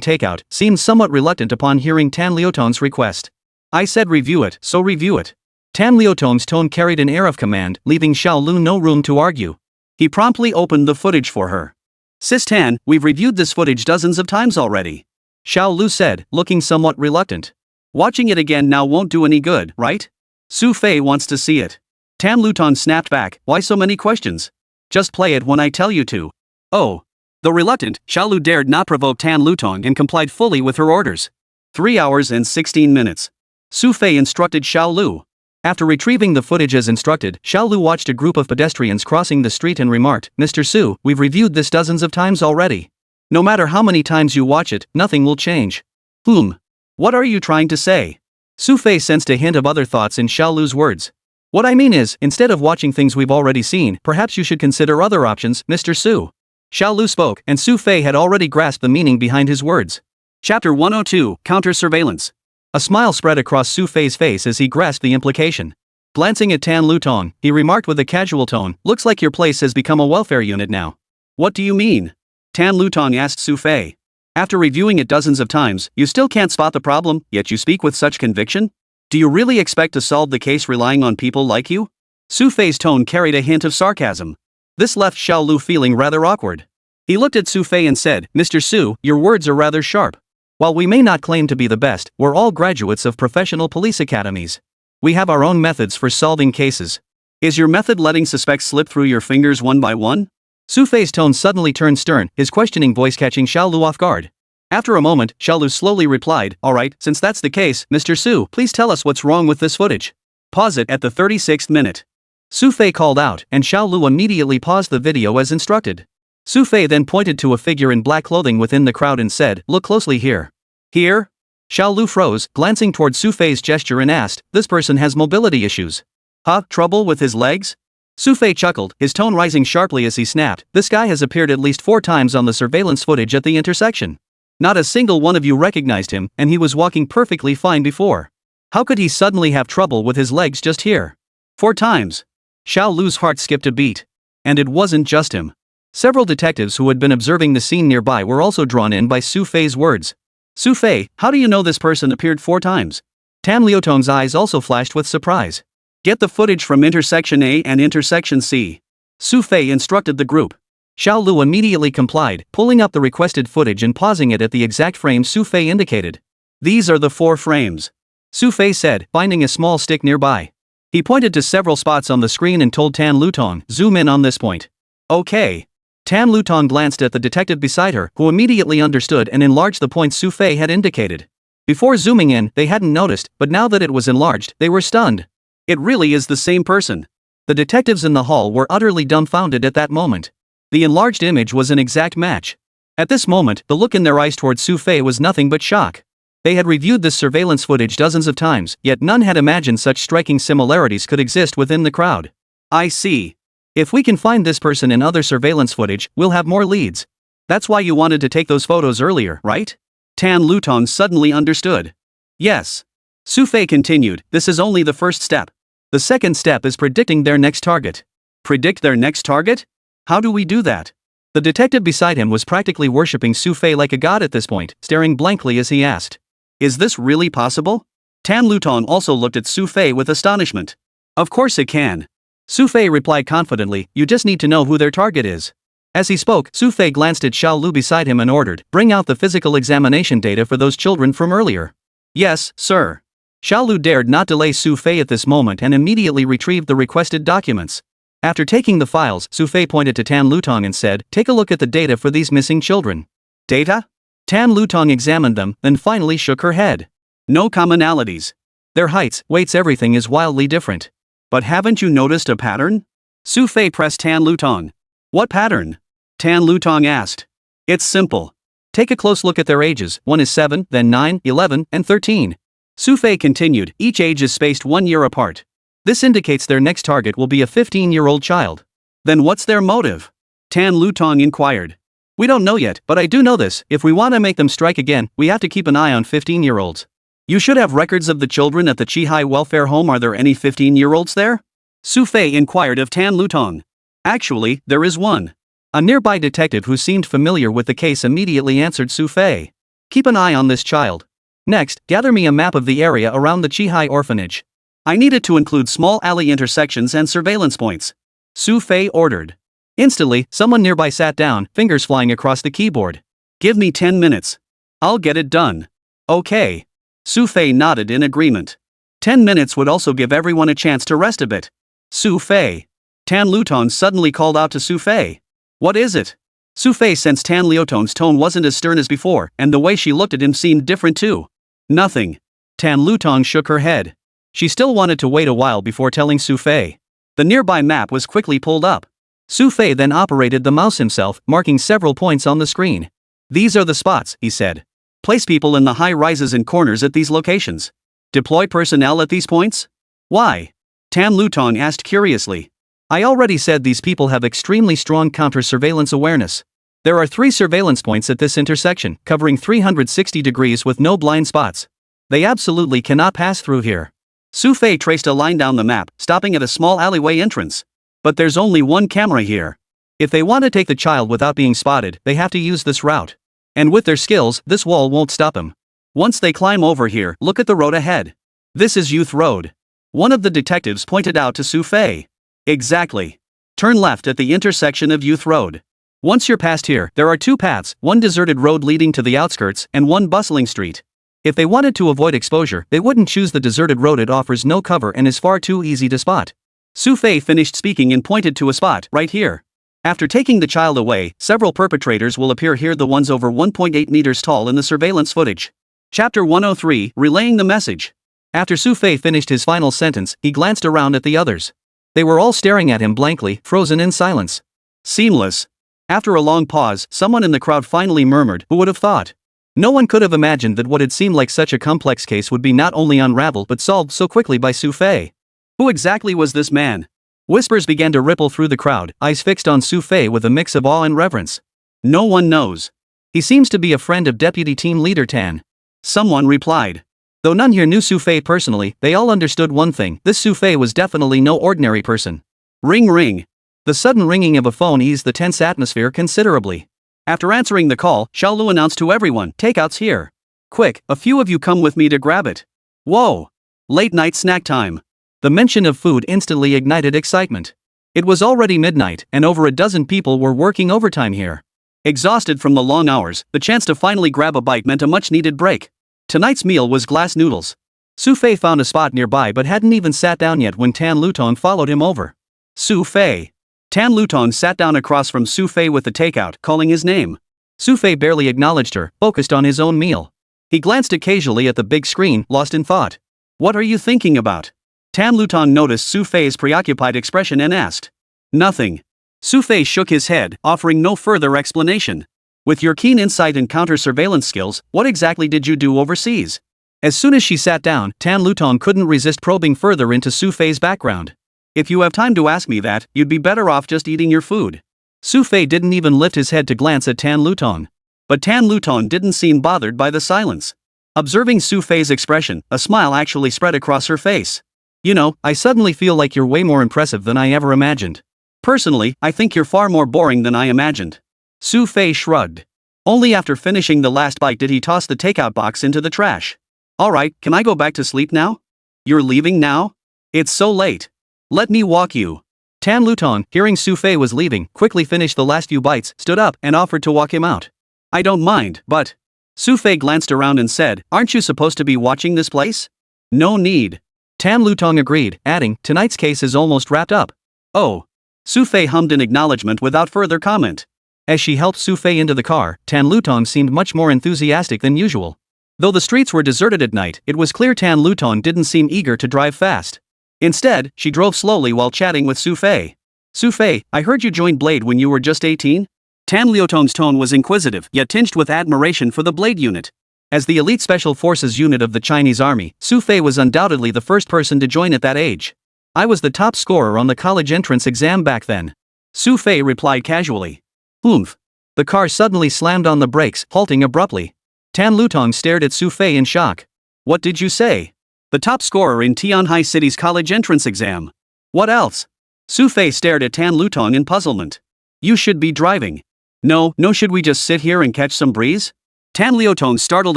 takeout, seemed somewhat reluctant upon hearing Tan Liuton's request. I said review it, so review it. Tan Liuton's tone carried an air of command, leaving Xiao Lu no room to argue. He promptly opened the footage for her. Sis Tan, we've reviewed this footage dozens of times already. Xiao Lu said, looking somewhat reluctant. Watching it again now won't do any good, right? Xu Fei wants to see it. Tan Liuton snapped back, why so many questions? Just play it when I tell you to. Oh. Though reluctant, Xiao Lu dared not provoke Tan Liuton and complied fully with her orders. 3 hours and 16 minutes. Xu Fei instructed Xiao Lu. After retrieving the footage as instructed, Xiao Lu watched a group of pedestrians crossing the street and remarked, Mr. Su, we've reviewed this dozens of times already. No matter how many times you watch it, nothing will change. What are you trying to say? Xu Fei sensed a hint of other thoughts in Xiao Lu's words. What I mean is, instead of watching things we've already seen, perhaps you should consider other options, Mr. Xu. Xiao Lu spoke, and Xu Fei had already grasped the meaning behind his words. Chapter 102, Counter-Surveillance. A smile spread across Xu Fei's face as he grasped the implication. Glancing at Tan Lutong, he remarked with a casual tone, "Looks like your place has become a welfare unit now." "What do you mean?" Tan Lutong asked Xu Fei. "After reviewing it dozens of times, you still can't spot the problem, yet you speak with such conviction? Do you really expect to solve the case relying on people like you?" Xu Fei's tone carried a hint of sarcasm. This left Xiao Lu feeling rather awkward. He looked at Xu Fei and said, "Mr. Xu, your words are rather sharp. While we may not claim to be the best, we're all graduates of professional police academies. We have our own methods for solving cases. Is your method letting suspects slip through your fingers one by one?" Xu Fei's tone suddenly turned stern, his questioning voice catching Xiao Lu off guard. After a moment, Xiao Lu slowly replied, "Alright, since that's the case, Mr. Xu, please tell us what's wrong with this footage. Pause it at the 36th minute." Xu Fei called out, and Xiao Lu immediately paused the video as instructed. Xu Fei then pointed to a figure in black clothing within the crowd and said, "Look closely here." "Here?" Xiao Lu froze, glancing toward Xu Fei's gesture and asked, "This person has mobility issues. Huh, trouble with his legs?" Xu Fei chuckled, his tone rising sharply as he snapped, "This guy has appeared at least 4 times on the surveillance footage at the intersection. Not a single one of you recognized him, and he was walking perfectly fine before. How could he suddenly have trouble with his legs just here? 4 times. Xiao Lu's heart skipped a beat. And it wasn't just him. Several detectives who had been observing the scene nearby were also drawn in by Xu Fei's words. "Xu Fei, how do you know this person appeared 4 times? Tan Liutong's eyes also flashed with surprise. "Get the footage from intersection A and intersection C." Xu Fei instructed the group. Xiao Lu immediately complied, pulling up the requested footage and pausing it at the exact frame Xu Fei indicated. "These are the 4 frames," Xu Fei said, finding a small stick nearby. He pointed to several spots on the screen and told Tan Lutong, "Zoom in on this point." "Okay." Tan Lutong glanced at the detective beside her, who immediately understood and enlarged the points Xu Fei had indicated. Before zooming in, they hadn't noticed, but now that it was enlarged, they were stunned. It really is the same person. The detectives in the hall were utterly dumbfounded at that moment. The enlarged image was an exact match. At this moment, the look in their eyes towards Xu Fei was nothing but shock. They had reviewed this surveillance footage dozens of times, yet none had imagined such striking similarities could exist within the crowd. "I see. If we can find this person in other surveillance footage, we'll have more leads. That's why you wanted to take those photos earlier, right?" Tan Lutong suddenly understood. "Yes." Xu Fei continued, "This is only the first step. The second step is predicting their next target." "Predict their next target? How do we do that?" The detective beside him was practically worshipping Xu Fei like a god at this point, staring blankly as he asked, "Is this really possible?" Tan Lutong also looked at Xu Fei with astonishment. "Of course it can." Xu Fei replied confidently, "You just need to know who their target is." As he spoke, Xu Fei glanced at Xiao Lu beside him and ordered, "Bring out the physical examination data for those children from earlier." "Yes, sir." Xiao Lu dared not delay Xu Fei at this moment and immediately retrieved the requested documents. After taking the files, Xu Fei pointed to Tan Lutong and said, "Take a look at the data for these missing children." "Data?" Tan Lutong examined them, then finally shook her head. "No commonalities. Their heights, weights, everything is wildly different." "But haven't you noticed a pattern?" Xu Fei pressed Tan Lutong. "What pattern?" Tan Lutong asked. "It's simple. Take a close look at their ages, one is 7, then 9, 11, and 13. Xu Fei continued, each age is spaced 1 year apart. This indicates their next target will be a 15-year-old child. "Then what's their motive?" Tan Lutong inquired. "We don't know yet, but I do know this, if we want to make them strike again, we have to keep an eye on 15-year-olds. You should have records of the children at the Qihai welfare home. Are there any 15-year-olds there?" Xu Fei inquired of Tan Lutong. "Actually, there is one." A nearby detective who seemed familiar with the case immediately answered Xu Fei. "Keep an eye on this child. Next, gather me a map of the area around the Qihai orphanage. I need it to include small alley intersections and surveillance points." Xu Fei ordered. Instantly, someone nearby sat down, fingers flying across the keyboard. "Give me 10 minutes. I'll get it done." "Okay." Xu Fei nodded in agreement. 10 minutes would also give everyone a chance to rest a bit. "Xu Fei." Tan Lutong suddenly called out to Xu Fei. "What is it?" Xu Fei sensed Tan Liutong's tone wasn't as stern as before, and the way she looked at him seemed different too. "Nothing." Tan Lutong shook her head. She still wanted to wait a while before telling Xu Fei. The nearby map was quickly pulled up. Xu Fei then operated the mouse himself, marking several points on the screen. "These are the spots," he said. "Place people in the high rises and corners at these locations. Deploy personnel at these points? Why? Tan Lutong asked curiously. I already said these people have extremely strong counter-surveillance awareness. There are 3 surveillance points at this intersection, covering 360 degrees with no blind spots. They absolutely cannot pass through here. Xu Fei traced a line down the map, stopping at a small alleyway entrance. But there's only one camera here. If they want to take the child without being spotted, they have to use this route. And with their skills, this wall won't stop them. Once they climb over here, look at the road ahead. This is Youth Road. One of the detectives pointed out to Xu Fei. Exactly. Turn left at the intersection of Youth Road. Once you're past here, there are 2 paths, one deserted road leading to the outskirts and one bustling street. If they wanted to avoid exposure, they wouldn't choose the deserted road. It offers no cover and is far too easy to spot. Xu Fei finished speaking and pointed to a spot, right here. After taking the child away, several perpetrators will appear here, the ones over 1.8 meters tall in the surveillance footage. Chapter 103, Relaying the Message. After Xu Fei finished his final sentence, he glanced around at the others. They were all staring at him blankly, frozen in silence. Seamless. After a long pause, someone in the crowd finally murmured, "Who would have thought?" No one could have imagined that what had seemed like such a complex case would be not only unraveled but solved so quickly by Xu Fei. Who exactly was this man? Whispers began to ripple through the crowd, eyes fixed on Xu Fei with a mix of awe and reverence. No one knows. He seems to be a friend of Deputy Team Leader Tan. Someone replied. Though none here knew Xu Fei personally, they all understood one thing: this Xu Fei was definitely no ordinary person. Ring ring. The sudden ringing of a phone eased the tense atmosphere considerably. After answering the call, Xiaolu announced to everyone, "Takeout's here. Quick, a few of you come with me to grab it." Whoa! Late night snack time. The mention of food instantly ignited excitement. It was already midnight, and over a dozen people were working overtime here. Exhausted from the long hours, the chance to finally grab a bite meant a much-needed break. Tonight's meal was glass noodles. Xu Fei found a spot nearby but hadn't even sat down yet when Tan Lutong followed him over. Xu Fei. Tan Lutong sat down across from Xu Fei with the takeout, calling his name. Xu Fei barely acknowledged her, focused on his own meal. He glanced occasionally at the big screen, lost in thought. "What are you thinking about?" Tan Lutong noticed Xu Fei's preoccupied expression and asked. "Nothing." Xu Fei shook his head, offering no further explanation. "With your keen insight and counter-surveillance skills, what exactly did you do overseas?" As soon as she sat down, Tan Lutong couldn't resist probing further into Xu Fei's background. "If you have time to ask me that, you'd be better off just eating your food." Xu Fei didn't even lift his head to glance at Tan Lutong. But Tan Lutong didn't seem bothered by the silence. Observing Xu Fei's expression, a smile actually spread across her face. "You know, I suddenly feel like you're way more impressive than I ever imagined. Personally, I think you're far more boring than I imagined." Xu Fei shrugged. Only after finishing the last bite did he toss the takeout box into the trash. "Alright, can I go back to sleep now?" "You're leaving now? It's so late. Let me walk you." Tan Lutong, hearing Xu Fei was leaving, quickly finished the last few bites, stood up, and offered to walk him out. "I don't mind, but..." Xu Fei glanced around and said, "Aren't you supposed to be watching this place?" "No need." Tan Lutong agreed, adding, "Tonight's case is almost wrapped up." "Oh." Xu Fei hummed in acknowledgement without further comment. As she helped Xu Fei into the car, Tan Lutong seemed much more enthusiastic than usual. Though the streets were deserted at night, it was clear Tan Lutong didn't seem eager to drive fast. Instead, she drove slowly while chatting with Xu Fei. "Xu Fei, I heard you joined Blade when you were just 18? Tan Lutong's tone was inquisitive, yet tinged with admiration for the Blade unit. As the elite special forces unit of the Chinese army, Xu Fei was undoubtedly the first person to join at that age. "I was the top scorer on the college entrance exam back then." Xu Fei replied casually. "Oomph." The car suddenly slammed on the brakes, halting abruptly. Tan Lutong stared at Xu Fei in shock. "What did you say?" "The top scorer in Tianhai City's college entrance exam." "What else?" Xu Fei stared at Tan Lutong in puzzlement. "You should be driving." No, should we just sit here and catch some breeze?" Tan Lutong's startled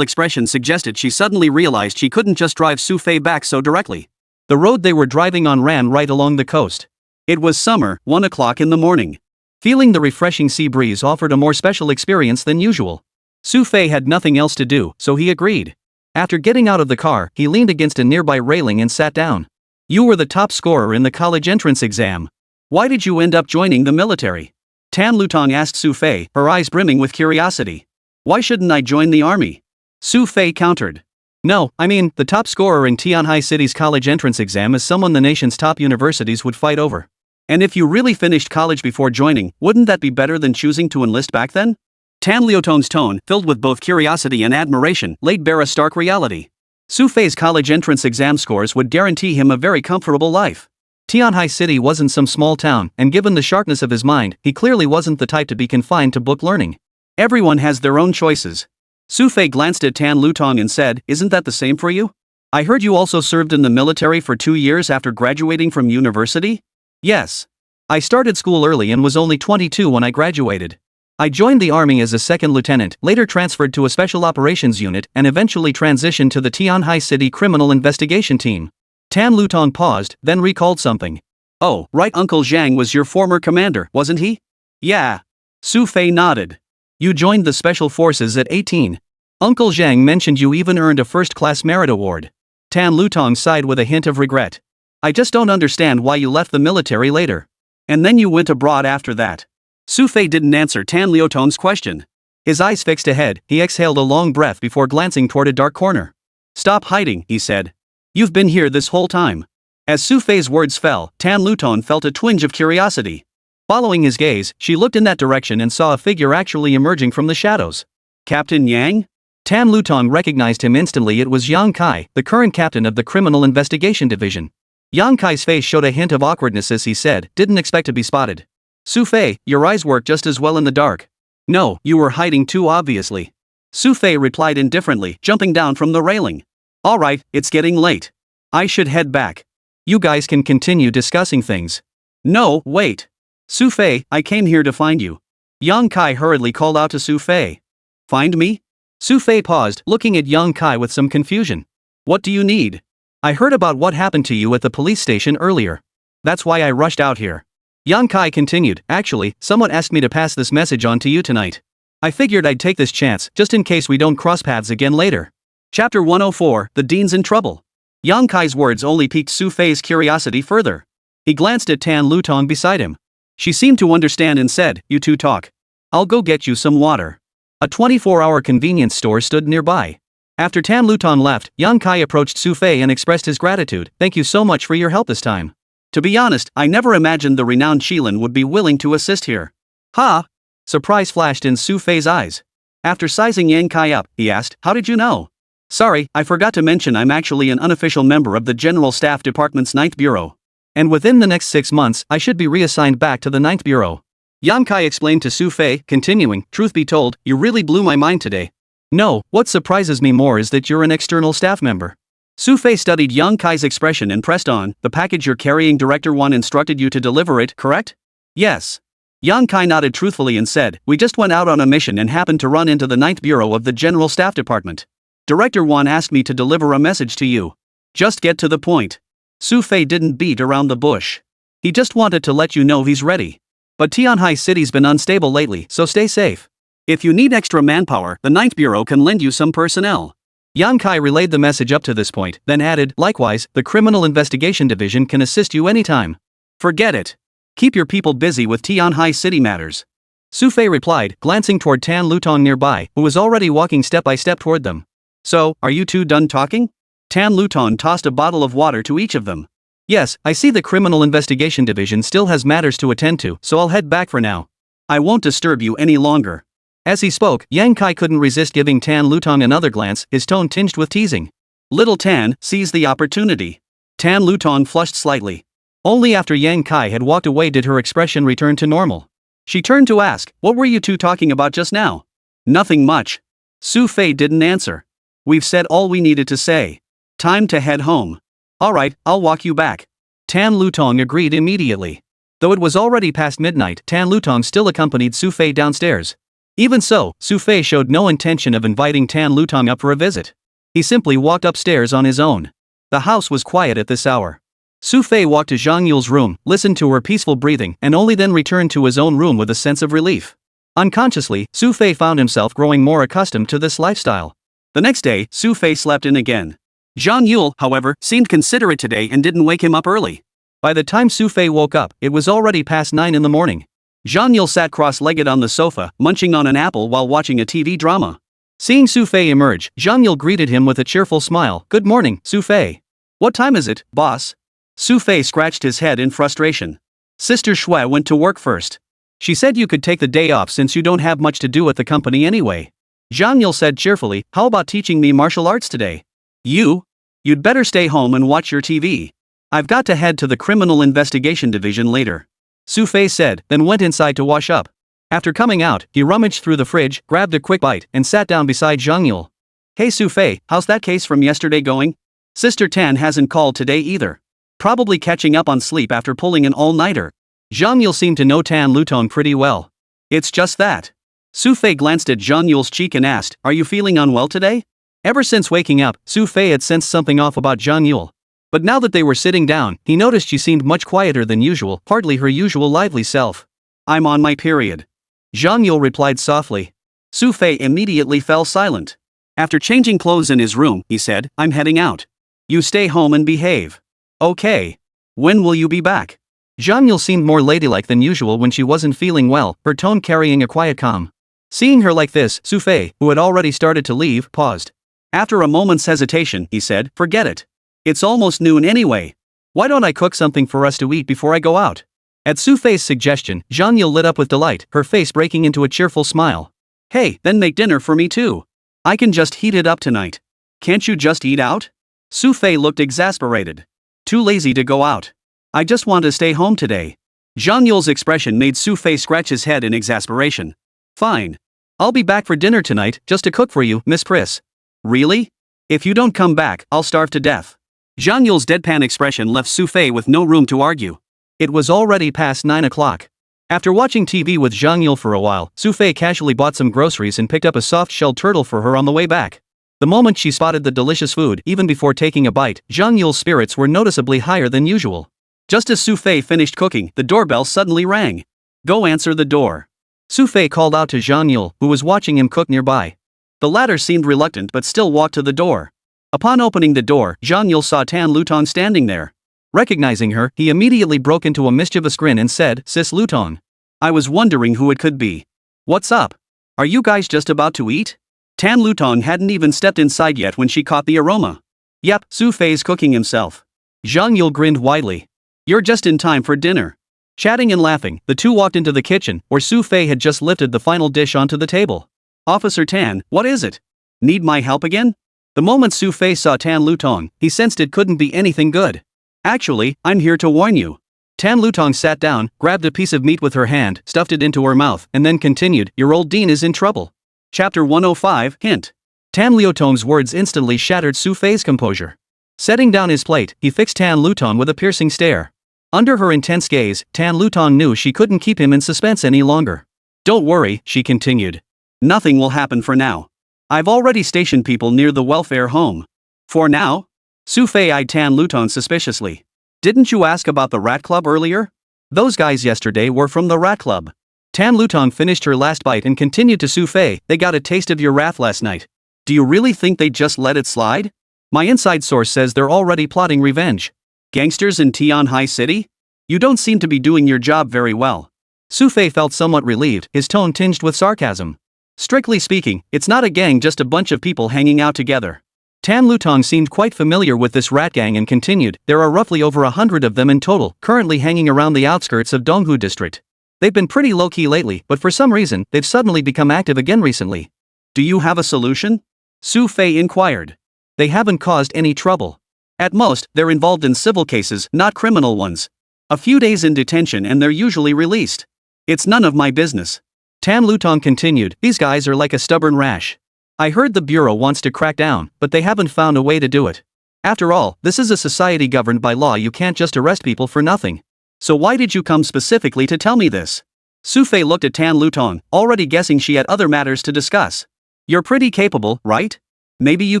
expression suggested she suddenly realized she couldn't just drive Xu Fei back so directly. The road they were driving on ran right along the coast. It was summer, 1 o'clock in the morning. Feeling the refreshing sea breeze offered a more special experience than usual. Xu Fei had nothing else to do, so he agreed. After getting out of the car, he leaned against a nearby railing and sat down. "You were the top scorer in the college entrance exam. Why did you end up joining the military?" Tan Lutong asked Xu Fei, her eyes brimming with curiosity. "Why shouldn't I join the army?" Xu Fei countered. "No, I mean, the top scorer in Tianhai City's college entrance exam is someone the nation's top universities would fight over. And if you really finished college before joining, wouldn't that be better than choosing to enlist back then?" Tan Lutong's tone, filled with both curiosity and admiration, laid bare a stark reality. Xu Fei's college entrance exam scores would guarantee him a very comfortable life. Tianhai City wasn't some small town, and given the sharpness of his mind, he clearly wasn't the type to be confined to book learning. Everyone has their own choices. Xu Fei glanced at Tan Lutong and said, "Isn't that the same for you? I heard you also served in the military for 2 years after graduating from university?" "Yes. I started school early and was only 22 when I graduated. I joined the army as a second lieutenant, later transferred to a special operations unit, and eventually transitioned to the Tianhai City Criminal Investigation Team." Tan Lutong paused, then recalled something. "Oh, right, Uncle Zhang was your former commander, wasn't he?" "Yeah." Xu Fei nodded. "You joined the Special Forces at 18. Uncle Zhang mentioned you even earned a first-class merit award." Tan Lutong sighed with a hint of regret. "I just don't understand why you left the military later. And then you went abroad after that." Xu Fei didn't answer Tan Lutong's question. His eyes fixed ahead, he exhaled a long breath before glancing toward a dark corner. "Stop hiding," he said. "You've been here this whole time." As Xu Fei's words fell, Tan Lutong felt a twinge of curiosity. Following his gaze, she looked in that direction and saw a figure actually emerging from the shadows. "Captain Yang?" Tan Lutong recognized him instantly. It was Yang Kai, the current captain of the Criminal Investigation Division. Yang Kai's face showed a hint of awkwardness as he said, "Didn't expect to be spotted." "Xu Fei, your eyes work just as well in the dark." "No, you were hiding too obviously." Xu Fei replied indifferently, jumping down from the railing. "All right, it's getting late. I should head back. You guys can continue discussing things." "No, wait. Xu Fei, I came here to find you." Yang Kai hurriedly called out to Xu Fei. "Find me?" Xu Fei paused, looking at Yang Kai with some confusion. "What do you need?" "I heard about what happened to you at the police station earlier. That's why I rushed out here." Yang Kai continued, "Actually, someone asked me to pass this message on to you tonight. I figured I'd take this chance, just in case we don't cross paths again later." Chapter 104, The Dean's in Trouble. Yang Kai's words only piqued Xu Fei's curiosity further. He glanced at Tan Lutong beside him. She seemed to understand and said, "You two talk. I'll go get you some water." A 24-hour convenience store stood nearby. After Tan Lutong left, Yang Kai approached Xu Fei and expressed his gratitude. "Thank you so much for your help this time. To be honest, I never imagined the renowned Qilin would be willing to assist here." "Huh?" Surprise flashed in Xu Fei's eyes. After sizing Yang Kai up, he asked, "How did you know?" "Sorry, I forgot to mention I'm actually an unofficial member of the General Staff Department's 9th Bureau. And within the next 6 months, I should be reassigned back to the 9th Bureau." Yang Kai explained to Xu Fei, continuing, "Truth be told, you really blew my mind today. No, what surprises me more is that you're an external staff member." Xu Fei studied Yang Kai's expression and pressed on, "The package you're carrying, Director 1 instructed you to deliver it, correct?" "Yes." Yang Kai nodded truthfully and said, "We just went out on a mission and happened to run into the 9th Bureau of the General Staff Department. Director 1 asked me to deliver a message to you. Just get to the point." Xu Fei didn't beat around the bush. He just wanted to let you know he's ready. "But Tianhai City's been unstable lately, so stay safe. If you need extra manpower, the 9th Bureau can lend you some personnel." Yang Kai relayed the message up to this point, then added, "Likewise, the Criminal Investigation Division can assist you anytime. Forget it. Keep your people busy with Tianhai City matters." Xu Fei replied, glancing toward Tan Lutong nearby, who was already walking step by step toward them. "So, are you two done talking?" Tan Lutong tossed a bottle of water to each of them. "Yes, I see the Criminal Investigation Division still has matters to attend to, so I'll head back for now. I won't disturb you any longer." As he spoke, Yang Kai couldn't resist giving Tan Lutong another glance, his tone tinged with teasing. Little Tan, seize the opportunity. Tan Lutong flushed slightly. Only after Yang Kai had walked away did her expression return to normal. She turned to ask, "What were you two talking about just now?" "Nothing much." Xu Fei didn't answer. "We've said all we needed to say. Time to head home." "All right, I'll walk you back." Tan Lutong agreed immediately. Though it was already past midnight, Tan Lutong still accompanied Xu Fei downstairs. Even so, Xu Fei showed no intention of inviting Tan Lutong up for a visit. He simply walked upstairs on his own. The house was quiet at this hour. Xu Fei walked to Zhang Yule's room, listened to her peaceful breathing, and only then returned to his own room with a sense of relief. Unconsciously, Xu Fei found himself growing more accustomed to this lifestyle. The next day, Xu Fei slept in again. Zhang Yule, however, seemed considerate today and didn't wake him up early. By the time Xu Fei woke up, it was already past 9 in the morning. Zhang Yule sat cross-legged on the sofa, munching on an apple while watching a TV drama. Seeing Xu Fei emerge, Zhang Yule greeted him with a cheerful smile. "Good morning, Xu Fei." "What time is it, boss?" Xu Fei scratched his head in frustration. "Sister Xue went to work first. She said you could take the day off since you don't have much to do at the company anyway." Zhang Yule said cheerfully, "How about teaching me martial arts today?" You'd better stay home and watch your TV. I've got to head to the criminal investigation division later. Xu Fei said, then went inside to wash up. After coming out, he rummaged through the fridge, grabbed a quick bite, and sat down beside Zhang Yule. Hey Xu Fei, how's that case from yesterday going? Sister Tan hasn't called today either. Probably catching up on sleep after pulling an all-nighter. Zhang Yule seemed to know Tan Lutong pretty well. It's just that. Xu Fei glanced at Zhang Yule's cheek and asked, are you feeling unwell today? Ever since waking up, Xu Fei had sensed something off about Zhang Yule. But now that they were sitting down, he noticed she seemed much quieter than usual, hardly her usual lively self. I'm on my period. Zhang Yule replied softly. Xu Fei immediately fell silent. After changing clothes in his room, he said, I'm heading out. You stay home and behave. Okay. When will you be back? Zhang Yule seemed more ladylike than usual when she wasn't feeling well, her tone carrying a quiet calm. Seeing her like this, Xu Fei, who had already started to leave, paused. After a moment's hesitation, he said, forget it. It's almost noon anyway. Why don't I cook something for us to eat before I go out? At Xu Fei's suggestion, Zhang Yule lit up with delight, her face breaking into a cheerful smile. Hey, then make dinner for me too. I can just heat it up tonight. Can't you just eat out? Xu Fei looked exasperated. Too lazy to go out. I just want to stay home today. Zhang Yule's expression made Xu Fei scratch his head in exasperation. Fine. I'll be back for dinner tonight, just to cook for you, Miss Priss. Really? If you don't come back, I'll starve to death. Zhang Yule's deadpan expression left Xu Fei with no room to argue. It was already past 9 o'clock. After watching TV with Zhang Yule for a while, Xu Fei casually bought some groceries and picked up a soft-shelled turtle for her on the way back. The moment she spotted the delicious food, even before taking a bite, Zhang Yule's spirits were noticeably higher than usual. Just as Xu Fei finished cooking, the doorbell suddenly rang. Go answer the door. Xu Fei called out to Zhang Yule, who was watching him cook nearby. The latter seemed reluctant but still walked to the door. Upon opening the door, Zhang Yule saw Tan Lutong standing there. Recognizing her, he immediately broke into a mischievous grin and said, Sis Lutong. I was wondering who it could be. What's up? Are you guys just about to eat? Tan Lutong hadn't even stepped inside yet when she caught the aroma. Yep, Xu Fei's cooking himself. Zhang Yule grinned widely. You're just in time for dinner. Chatting and laughing, the two walked into the kitchen, where Xu Fei had just lifted the final dish onto the table. Officer Tan, what is it? Need my help again? The moment Xu Fei saw Tan Lutong, he sensed it couldn't be anything good. Actually, I'm here to warn you. Tan Lutong sat down, grabbed a piece of meat with her hand, stuffed it into her mouth, and then continued, Your old dean is in trouble. Chapter 105, Hint. Tan Lutong's words instantly shattered Xu Fei's composure. Setting down his plate, he fixed Tan Lutong with a piercing stare. Under her intense gaze, Tan Lutong knew she couldn't keep him in suspense any longer. Don't worry, she continued. Nothing will happen for now. I've already stationed people near the welfare home. For now? Xu Fei eyed Tan Lutong suspiciously. Didn't you ask about the rat club earlier? Those guys yesterday were from the rat club. Tan Lutong finished her last bite and continued to Xu Fei, they got a taste of your wrath last night. Do you really think they'd just let it slide? My inside source says they're already plotting revenge. Gangsters in Tian High City? You don't seem to be doing your job very well. Xu Fei felt somewhat relieved, his tone tinged with sarcasm. Strictly speaking, it's not a gang, just a bunch of people hanging out together. Tan Lutong seemed quite familiar with this rat gang and continued, there are roughly over 100 of them in total, currently hanging around the outskirts of Donghu district. They've been pretty low-key lately, but for some reason, they've suddenly become active again recently. Do you have a solution? Xu Fei inquired. They haven't caused any trouble. At most, they're involved in civil cases, not criminal ones. A few days in detention and they're usually released. It's none of my business. Tan Lutong continued, these guys are like a stubborn rash. I heard the Bureau wants to crack down, but they haven't found a way to do it. After all, this is a society governed by law, you can't just arrest people for nothing. So why did you come specifically to tell me this? Xu Fei looked at Tan Lutong, already guessing she had other matters to discuss. You're pretty capable, right? Maybe you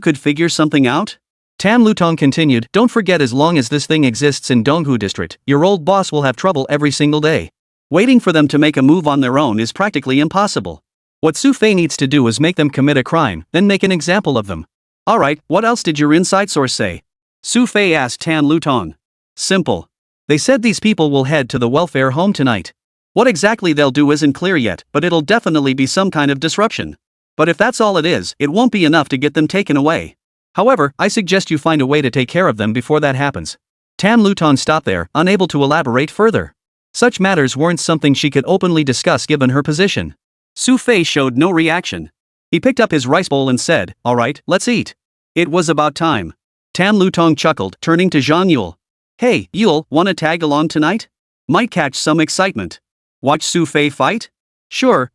could figure something out? Tan Lutong continued, don't forget, as long as this thing exists in Donghu district, your old boss will have trouble every single day. Waiting for them to make a move on their own is practically impossible. What Xu Fei needs to do is make them commit a crime, then make an example of them. Alright, what else did your inside source say? Xu Fei asked Tan Lutong. Simple. They said these people will head to the welfare home tonight. What exactly they'll do isn't clear yet, but it'll definitely be some kind of disruption. But if that's all it is, it won't be enough to get them taken away. However, I suggest you find a way to take care of them before that happens. Tan Lutong stopped there, unable to elaborate further. Such matters weren't something she could openly discuss given her position. Xu Fei showed no reaction. He picked up his rice bowl and said, Alright, let's eat. It was about time. Tan Lutong chuckled, turning to Zhang Yule. Hey, Yule, wanna tag along tonight? Might catch some excitement. Watch Xu Fei fight? Sure.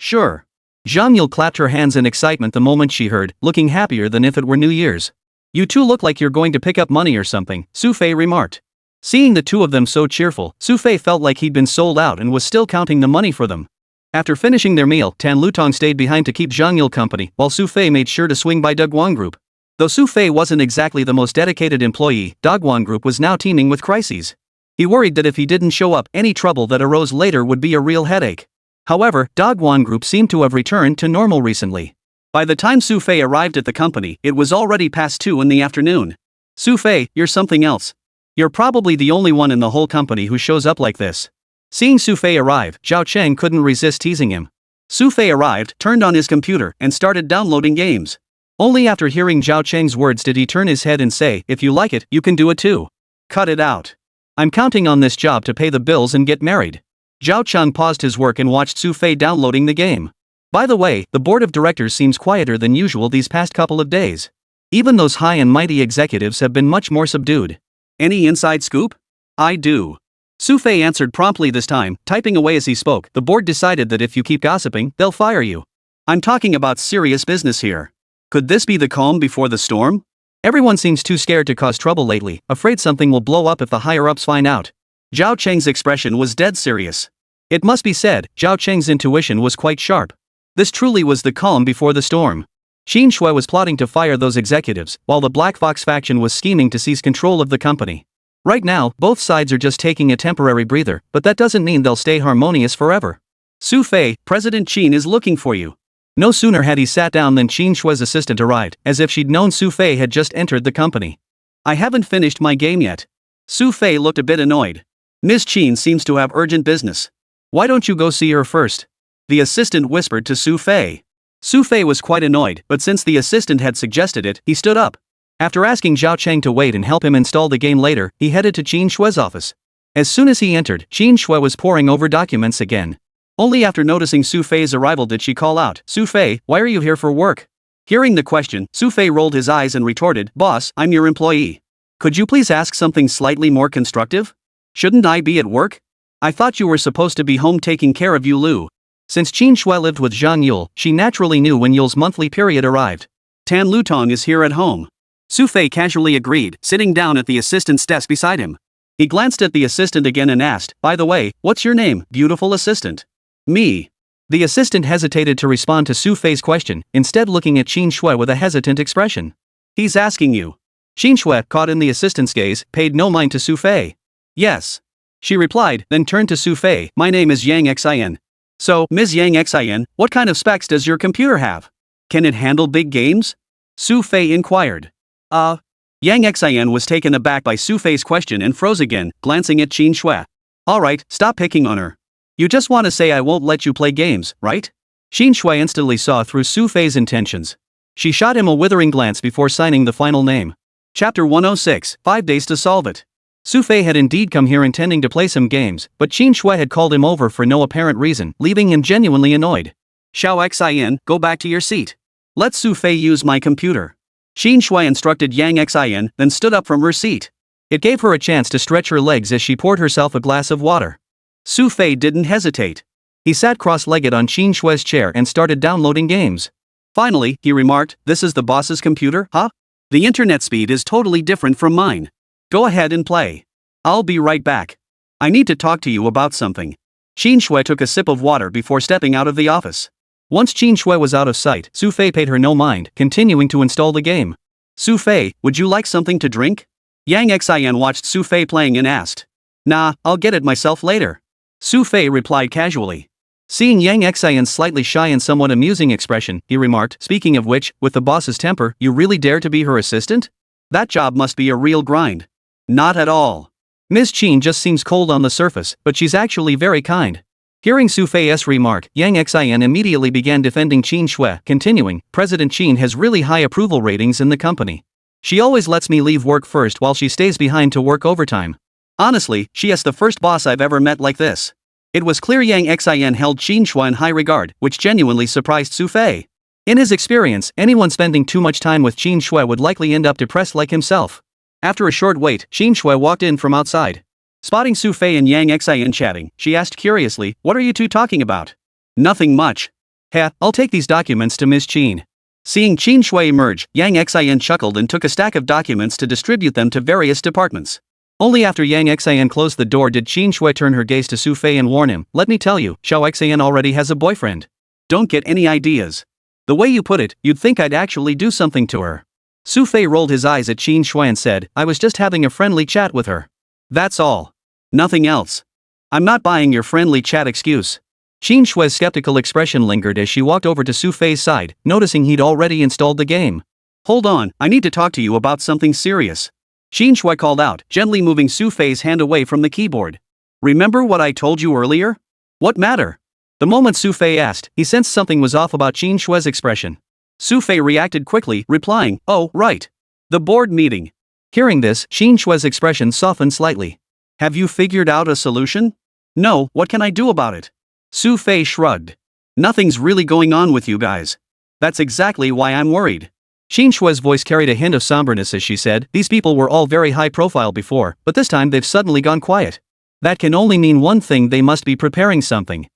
Zhang Yule clapped her hands in excitement the moment she heard, looking happier than if it were New Year's. You two look like you're going to pick up money or something, Xu Fei remarked. Seeing the two of them so cheerful, Xu Fei felt like he'd been sold out and was still counting the money for them. After finishing their meal, Tan Lutong stayed behind to keep Zhang Yule company, while Xu Fei made sure to swing by Dogwon Group. Though Xu Fei wasn't exactly the most dedicated employee, Dogwon Group was now teeming with crises. He worried that if he didn't show up, any trouble that arose later would be a real headache. However, Dogwon Group seemed to have returned to normal recently. By the time Xu Fei arrived at the company, it was already past 2 in the afternoon. Xu Fei, you're something else. You're probably the only one in the whole company who shows up like this. Seeing Xu Fei arrive, Zhao Cheng couldn't resist teasing him. Xu Fei arrived, turned on his computer, and started downloading games. Only after hearing Zhao Cheng's words did he turn his head and say, if you like it, you can do it too. Cut it out. I'm counting on this job to pay the bills and get married. Zhao Cheng paused his work and watched Xu Fei downloading the game. By the way, the board of directors seems quieter than usual these past couple of days. Even those high and mighty executives have been much more subdued. Any inside scoop? I do. Xu Fei answered promptly this time, typing away as he spoke. The board decided that if you keep gossiping, they'll fire you. I'm talking about serious business here. Could this be the calm before the storm? Everyone seems too scared to cause trouble lately, afraid something will blow up if the higher-ups find out. Zhao Cheng's expression was dead serious. It must be said, Zhao Cheng's intuition was quite sharp. This truly was the calm before the storm. Qin Shui was plotting to fire those executives, while the Black Fox faction was scheming to seize control of the company. Right now, both sides are just taking a temporary breather, but that doesn't mean they'll stay harmonious forever. Xu Fei, President Qin is looking for you. No sooner had he sat down than Qin Shui's assistant arrived, as if she'd known Xu Fei had just entered the company. I haven't finished my game yet. Xu Fei looked a bit annoyed. Ms. Qin seems to have urgent business. Why don't you go see her first? The assistant whispered to Xu Fei. Xu Fei was quite annoyed, but since the assistant had suggested it, he stood up. After asking Zhao Cheng to wait and help him install the game later, he headed to Qin Shui's office. As soon as he entered, Qin Shui was poring over documents again. Only after noticing Xu Fei's arrival did she call out, Xu Fei, why are you here for work? Hearing the question, Xu Fei rolled his eyes and retorted, Boss, I'm your employee. Could you please ask something slightly more constructive? Shouldn't I be at work? I thought you were supposed to be home taking care of Yulu. Since Qin Shui lived with Zhang Yule, she naturally knew when Yule's monthly period arrived. Tan Lutong is here at home. Xu Fei casually agreed, sitting down at the assistant's desk beside him. He glanced at the assistant again and asked, by the way, what's your name, beautiful assistant? Me. The assistant hesitated to respond to Xu Fei's question, instead looking at Qin Shui with a hesitant expression. He's asking you. Qin Shui, caught in the assistant's gaze, paid no mind to Xu Fei. Yes. She replied, then turned to Xu Fei, my name is Yang Xin. So, Ms. Yang Xin, what kind of specs does your computer have? Can it handle big games? Xu Fei inquired. Yang Xin was taken aback by Xu Fei's question and froze again, glancing at Qin Shui. Alright, stop picking on her. You just want to say I won't let you play games, right? Qin Shui instantly saw through Xu Fei's intentions. She shot him a withering glance before signing the final name. Chapter 106, 5 Days to Solve It. Xu Fei had indeed come here intending to play some games, but Qin Shui had called him over for no apparent reason, leaving him genuinely annoyed. Xiao Xin, go back to your seat. Let Xu Fei use my computer. Qin Shui instructed Yang Xin, then stood up from her seat. It gave her a chance to stretch her legs as she poured herself a glass of water. Xu Fei didn't hesitate. He sat cross-legged on Qin Shui's chair and started downloading games. Finally, he remarked, this is the boss's computer, huh? The internet speed is totally different from mine. Go ahead and play. I'll be right back. I need to talk to you about something. Qin Shui took a sip of water before stepping out of the office. Once Qin Shui was out of sight, Xu Fei paid her no mind, continuing to install the game. Xu Fei, would you like something to drink? Yang Xin watched Xu Fei playing and asked. Nah, I'll get it myself later. Xu Fei replied casually. Seeing Yang Xion's slightly shy and somewhat amusing expression, he remarked, speaking of which, with the boss's temper, you really dare to be her assistant? That job must be a real grind. Not at all. Ms. Qin just seems cold on the surface, but she's actually very kind. Hearing Xu Fei's remark, Yang Xian immediately began defending Qin Shui, continuing, President Qin has really high approval ratings in the company. She always lets me leave work first while she stays behind to work overtime. Honestly, she is the first boss I've ever met like this. It was clear Yang Xian held Qin Shui in high regard, which genuinely surprised Xu Fei. In his experience, anyone spending too much time with Qin Shui would likely end up depressed like himself. After a short wait, Qin Shui walked in from outside. Spotting Xu Fei and Yang Xian chatting, she asked curiously, "What are you two talking about?" "Nothing much." "Heh, I'll take these documents to Ms. Qin." Seeing Qin Shui emerge, Yang Xian chuckled and took a stack of documents to distribute them to various departments. Only after Yang Xian closed the door did Qin Shui turn her gaze to Xu Fei and warn him, "Let me tell you, Xiao Xian already has a boyfriend. Don't get any ideas. The way you put it, you'd think I'd actually do something to her." Xu Fei rolled his eyes at Qin Shui and said, "I was just having a friendly chat with her. That's all. Nothing else. I'm not buying your friendly chat excuse." Qin Shui's skeptical expression lingered as she walked over to Xu Fei's side, noticing he'd already installed the game. "Hold on, I need to talk to you about something serious," Qin Shui called out, gently moving Xu Fei's hand away from the keyboard. "Remember what I told you earlier? What matter?" The moment Xu Fei asked, he sensed something was off about Qin Shui's expression. Xu Fei reacted quickly, replying, "Oh, right. The board meeting." Hearing this, Qin Shui's expression softened slightly. "Have you figured out a solution?" "No, what can I do about it?" Xu Fei shrugged. "Nothing's really going on with you guys. That's exactly why I'm worried." Qin Shui's voice carried a hint of somberness as she said, "These people were all very high profile before, but this time they've suddenly gone quiet. That can only mean one thing: they must be preparing something."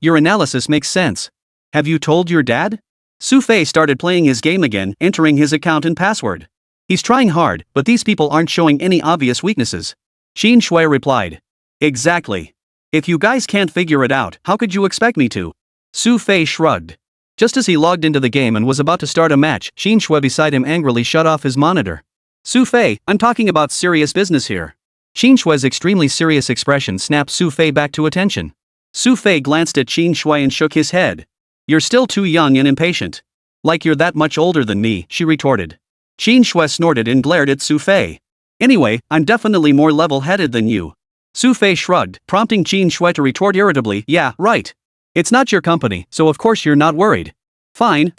Your analysis makes sense. Have you told your dad?" Xu Fei started playing his game again, entering his account and password. "He's trying hard, but these people aren't showing any obvious weaknesses." Qin Shui replied. "Exactly. If you guys can't figure it out, how could you expect me to?" Xu Fei shrugged. Just as he logged into the game and was about to start a match, Qin Shui beside him angrily shut off his monitor. "Xu Fei, I'm talking about serious business here." Qin Shui's extremely serious expression snapped Xu Fei back to attention. Xu Fei glanced at Qin Shui and shook his head. "You're still too young and impatient. Like you're that much older than me," she retorted. Qin Shui snorted and glared at Xu Fei. "Anyway, I'm definitely more level-headed than you." Xu Fei shrugged, prompting Qin Shui to retort irritably, "Yeah, right. It's not your company, so of course you're not worried." Fine.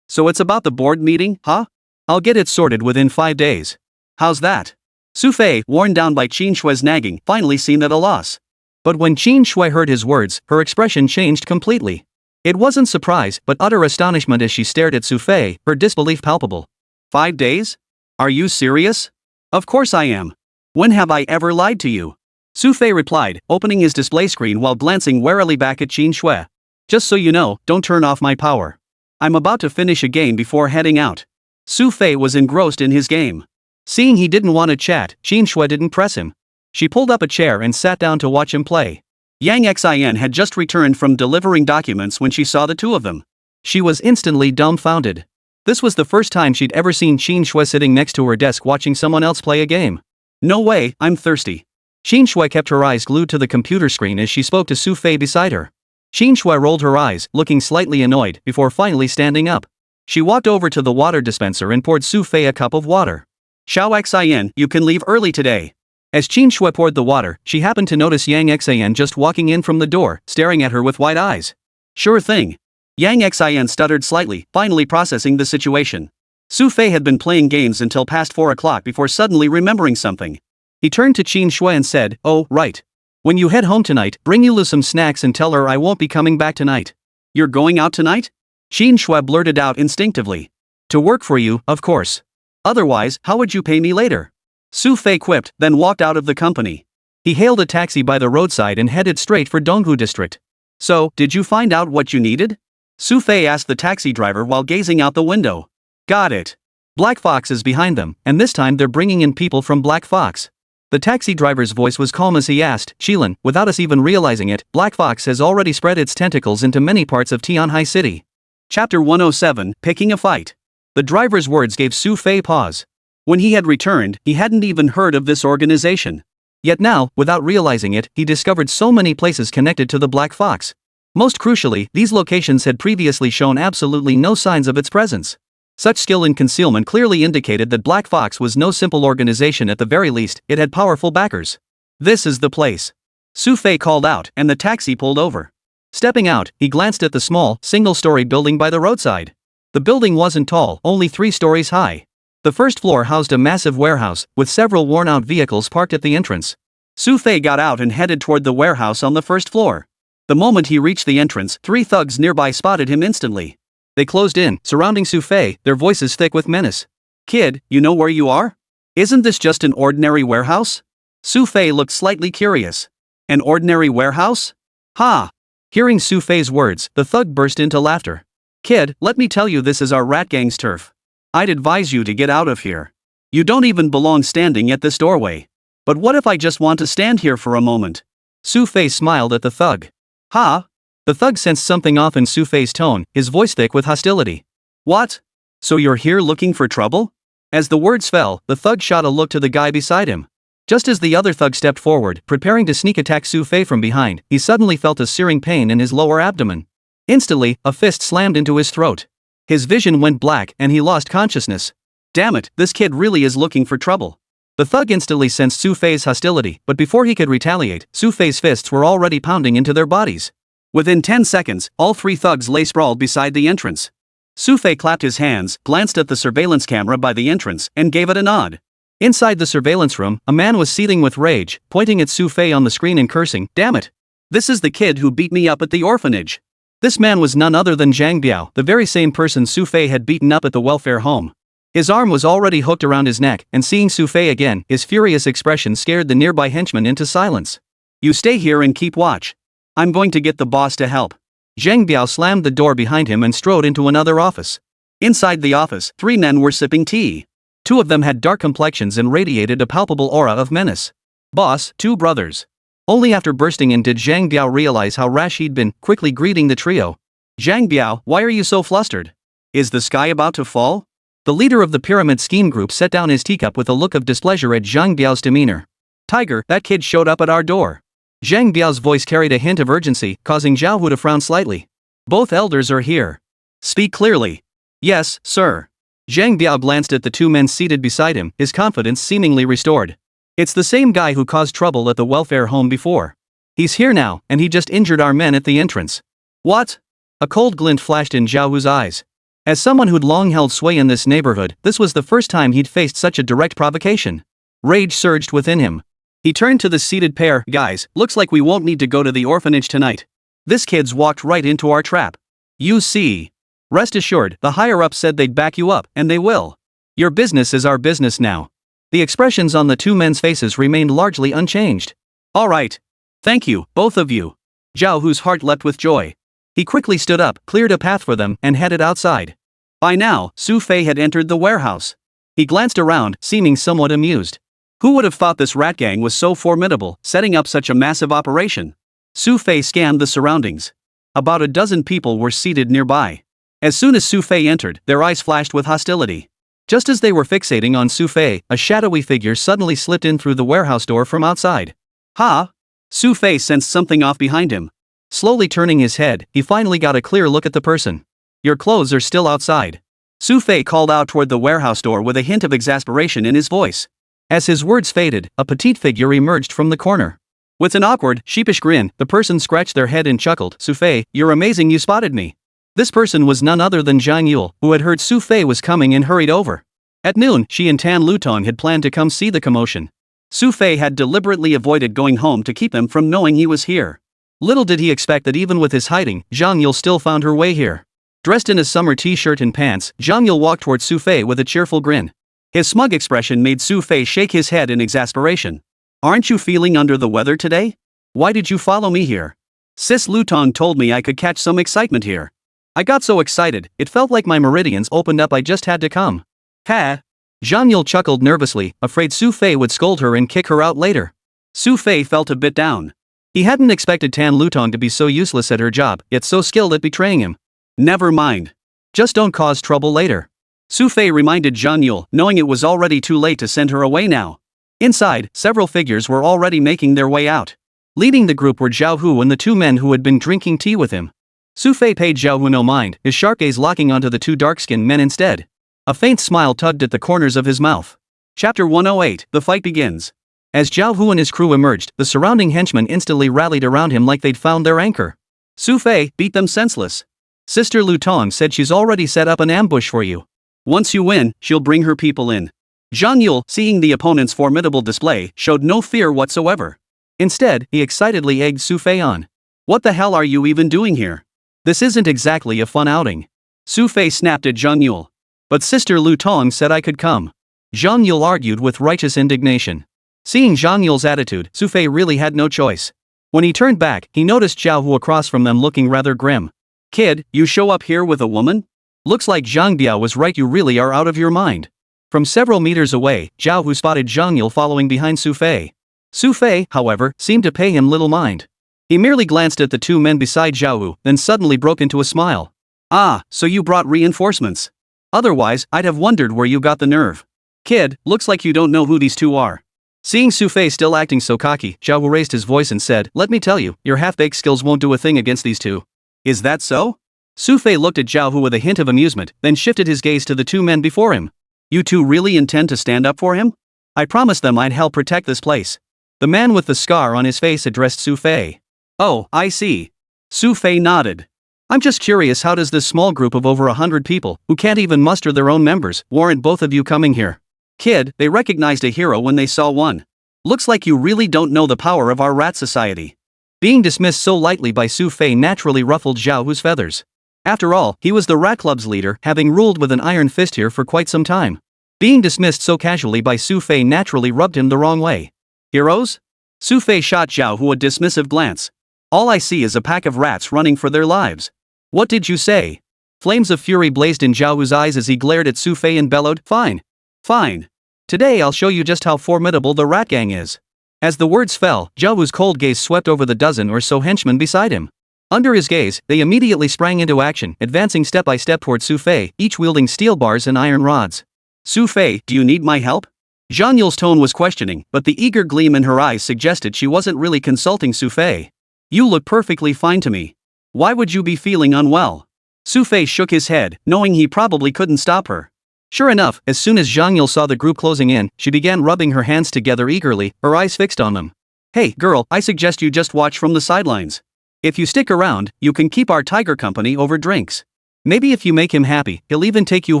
So it's about the board meeting, huh? I'll get it sorted within 5 days. How's that?" Xu Fei, worn down by Qin Shui's nagging, finally seemed at a loss. But when Qin Shui heard his words, her expression changed completely. It wasn't surprise, but utter astonishment as she stared at Xu Fei, her disbelief palpable. 5 days? Are you serious? Of course I am. When have I ever lied to you? Xu Fei replied, opening his display screen while glancing warily back at Qin Shui. "Just so you know, don't turn off my power. I'm about to finish a game before heading out." Xu Fei was engrossed in his game. Seeing he didn't want to chat, Qin Shui didn't press him. She pulled up a chair and sat down to watch him play. Yang Xian had just returned from delivering documents when she saw the two of them. She was instantly dumbfounded. This was the first time she'd ever seen Qin Shui sitting next to her desk watching someone else play a game. "No way, I'm thirsty." Qin Shui kept her eyes glued to the computer screen as she spoke to Xu Fei beside her. Qin Shui rolled her eyes, looking slightly annoyed, before finally standing up. She walked over to the water dispenser and poured Xu Fei a cup of water. "Xiao Xian, you can leave early today." As Qin Shui poured the water, she happened to notice Yang Xian just walking in from the door, staring at her with wide eyes. "Sure thing." Yang Xian stuttered slightly, finally processing the situation. Xu Fei had been playing games until past 4 o'clock before suddenly remembering something. He turned to Qin Shui and said, "Oh, right. When you head home tonight, bring Yulu some snacks and tell her I won't be coming back tonight." "You're going out tonight?" Qin Shui blurted out instinctively. "To work for you, of course. Otherwise, how would you pay me later?" Xu Fei quipped, then walked out of the company. He hailed a taxi by the roadside and headed straight for Donghu District. "So, did you find out what you needed?" Xu Fei asked the taxi driver while gazing out the window. "Got it. Black Fox is behind them, and this time they're bringing in people from Black Fox." The taxi driver's voice was calm as he asked, "Shilin, without us even realizing it, Black Fox has already spread its tentacles into many parts of Tianhai City." Chapter 107, Picking a Fight. The driver's words gave Xu Fei pause. When he had returned, he hadn't even heard of this organization. Yet now, without realizing it, he discovered so many places connected to the Black Fox. Most crucially, these locations had previously shown absolutely no signs of its presence. Such skill in concealment clearly indicated that Black Fox was no simple organization. At the very least, it had powerful backers. "This is the place." Xu Fei called out, and the taxi pulled over. Stepping out, he glanced at the small, single-story building by the roadside. The building wasn't tall, only 3 stories high. The first floor housed a massive warehouse, with several worn-out vehicles parked at the entrance. Xu Fei got out and headed toward the warehouse on the first floor. The moment he reached the entrance, 3 thugs nearby spotted him instantly. They closed in, surrounding Xu Fei, their voices thick with menace. Kid, you know where you are? Isn't this just an ordinary warehouse? Xu Fei looked slightly curious. An ordinary warehouse? Ha! Hearing Xu Fei's words, the thug burst into laughter. Kid, let me tell you, this is our rat gang's turf. I'd advise you to get out of here. You don't even belong standing at this doorway. But what if I just want to stand here for a moment? Xu Fei smiled at the thug. Ha! The thug sensed something off in Xu Fei's tone, his voice thick with hostility. What? So you're here looking for trouble? As the words fell, the thug shot a look to the guy beside him. Just as the other thug stepped forward, preparing to sneak attack Xu Fei from behind, he suddenly felt a searing pain in his lower abdomen. Instantly, a fist slammed into his throat. His vision went black and he lost consciousness. Damn it, this kid really is looking for trouble. The thug instantly sensed Xu Fei's hostility, but before he could retaliate, Xu Fei's fists were already pounding into their bodies. Within 10 seconds, all three thugs lay sprawled beside the entrance. Xu Fei clapped his hands, glanced at the surveillance camera by the entrance, and gave it a nod. Inside the surveillance room, a man was seething with rage, pointing at Xu Fei on the screen and cursing, "Damn it! This is the kid who beat me up at the orphanage." This man was none other than Zhang Biao, the very same person Xu Fei had beaten up at the welfare home. His arm was already hooked around his neck, and seeing Xu Fei again, his furious expression scared the nearby henchmen into silence. "You stay here and keep watch. I'm going to get the boss to help." Zhang Biao slammed the door behind him and strode into another office. Inside the office, three men were sipping tea. Two of them had dark complexions and radiated a palpable aura of menace. Boss, two brothers. Only after bursting in did Zhang Biao realize how rash he'd been, quickly greeting the trio. "Zhang Biao, why are you so flustered? Is the sky about to fall?" The leader of the pyramid scheme group set down his teacup with a look of displeasure at Zhang Biao's demeanor. "Tiger, that kid showed up at our door." Zhang Biao's voice carried a hint of urgency, causing Zhao Hu to frown slightly. "Both elders are here. Speak clearly." "Yes, sir." Zhang Biao glanced at the two men seated beside him, his confidence seemingly restored. "It's the same guy who caused trouble at the welfare home before. He's here now, and he just injured our men at the entrance." "What?" A cold glint flashed in Zhao Hu's eyes. As someone who'd long held sway in this neighborhood, this was the first time he'd faced such a direct provocation. Rage surged within him. He turned to the seated pair. "Guys, looks like we won't need to go to the orphanage tonight. This kid's walked right into our trap. You see. Rest assured, the higher-ups said they'd back you up, and they will. Your business is our business now." The expressions on the two men's faces remained largely unchanged. "All right. Thank you, both of you." Zhao Hu's heart leapt with joy. He quickly stood up, cleared a path for them, and headed outside. By now, Xu Fei had entered the warehouse. He glanced around, seeming somewhat amused. Who would have thought this rat gang was so formidable, setting up such a massive operation? Xu Fei scanned the surroundings. About a dozen people were seated nearby. As soon as Xu Fei entered, their eyes flashed with hostility. Just as they were fixating on Xu Fei, a shadowy figure suddenly slipped in through the warehouse door from outside. "Ha!" Xu Fei sensed something off behind him. Slowly turning his head, he finally got a clear look at the person. "Your clothes are still outside." Xu Fei called out toward the warehouse door with a hint of exasperation in his voice. As his words faded, a petite figure emerged from the corner. With an awkward, sheepish grin, the person scratched their head and chuckled. "Xu Fei, you're amazing, you spotted me." This person was none other than Zhang Yule, who had heard Xu Fei was coming and hurried over. At noon, she and Tan Lutong had planned to come see the commotion. Xu Fei had deliberately avoided going home to keep him from knowing he was here. Little did he expect that even with his hiding, Zhang Yule still found her way here. Dressed in a summer t-shirt and pants, Zhang Yule walked toward Xu Fei with a cheerful grin. His smug expression made Xu Fei shake his head in exasperation. "Aren't you feeling under the weather today? Why did you follow me here? Sis Lutong told me I could catch some excitement here. I got so excited, it felt like my meridians opened up. I just had to come." "Ha!" Zhang Yule chuckled nervously, afraid Xu Fei would scold her and kick her out later. Xu Fei felt a bit down. He hadn't expected Tan Lutong to be so useless at her job, yet so skilled at betraying him. "Never mind. Just don't cause trouble later," Xu Fei reminded Zhang Yule, knowing it was already too late to send her away now. Inside, several figures were already making their way out. Leading the group were Zhao Hu and the two men who had been drinking tea with him. Xu Fei paid Zhao Hu no mind, his sharp gaze locking onto the two dark-skinned men instead. A faint smile tugged at the corners of his mouth. Chapter 108, The Fight Begins. As Zhao Hu and his crew emerged, the surrounding henchmen instantly rallied around him like they'd found their anchor. "Xu Fei, beat them senseless. Sister Lutong said she's already set up an ambush for you. Once you win, she'll bring her people in." Zhang Yule, seeing the opponent's formidable display, showed no fear whatsoever. Instead, he excitedly egged Xu Fei on. "What the hell are you even doing here? This isn't exactly a fun outing. Xu Fei snapped at Zhang Yule. But Sister Lu Tong said I could come. Zhang Yule argued with righteous indignation. Seeing Zhang Yule's attitude, Xu Fei really had no choice. When he turned back, he noticed Zhao Hu across from them looking rather grim. Kid, you show up here with a woman? Looks like Zhang Biao was right, you really are out of your mind. From several meters away, Zhao Hu spotted Zhang Yule following behind Xu Fei. Xu Fei, however, seemed to pay him little mind. He merely glanced at the two men beside Zhao Hu, then suddenly broke into a smile. Ah, so you brought reinforcements. Otherwise, I'd have wondered where you got the nerve. Kid, looks like you don't know who these two are. Seeing Xu Fei still acting so cocky, Zhao Hu raised his voice and said, let me tell you, your half-baked skills won't do a thing against these two. Is that so? Xu Fei looked at Zhao Hu with a hint of amusement, then shifted his gaze to the two men before him. You two really intend to stand up for him? I promised them I'd help protect this place. The man with the scar on his face addressed Xu Fei. Oh, I see. Xu Fei nodded. I'm just curious, how does this small group of over 100 people, who can't even muster their own members, warrant both of you coming here? Kid, they recognized a hero when they saw one. Looks like you really don't know the power of our rat society. Being dismissed so lightly by Xu Fei naturally ruffled Zhao Hu's feathers. After all, he was the rat club's leader, having ruled with an iron fist here for quite some time. Being dismissed so casually by Xu Fei naturally rubbed him the wrong way. Heroes? Xu Fei shot Zhao Hu a dismissive glance. All I see is a pack of rats running for their lives. What did you say? Flames of fury blazed in Zhao Hu's eyes as he glared at Xu Fei and bellowed, Fine. Fine. Today I'll show you just how formidable the rat gang is. As the words fell, Zhao Hu's cold gaze swept over the dozen or so henchmen beside him. Under his gaze, they immediately sprang into action, advancing step by step toward Xu Fei, each wielding steel bars and iron rods. Xu Fei, do you need my help? Zhang Yule's tone was questioning, but the eager gleam in her eyes suggested she wasn't really consulting Xu Fei. You look perfectly fine to me. Why would you be feeling unwell? Xu Fei shook his head, knowing he probably couldn't stop her. Sure enough, as soon as Zhang Yule saw the group closing in, she began rubbing her hands together eagerly, her eyes fixed on them. Hey, girl, I suggest you just watch from the sidelines. If you stick around, you can keep our tiger company over drinks. Maybe if you make him happy, he'll even take you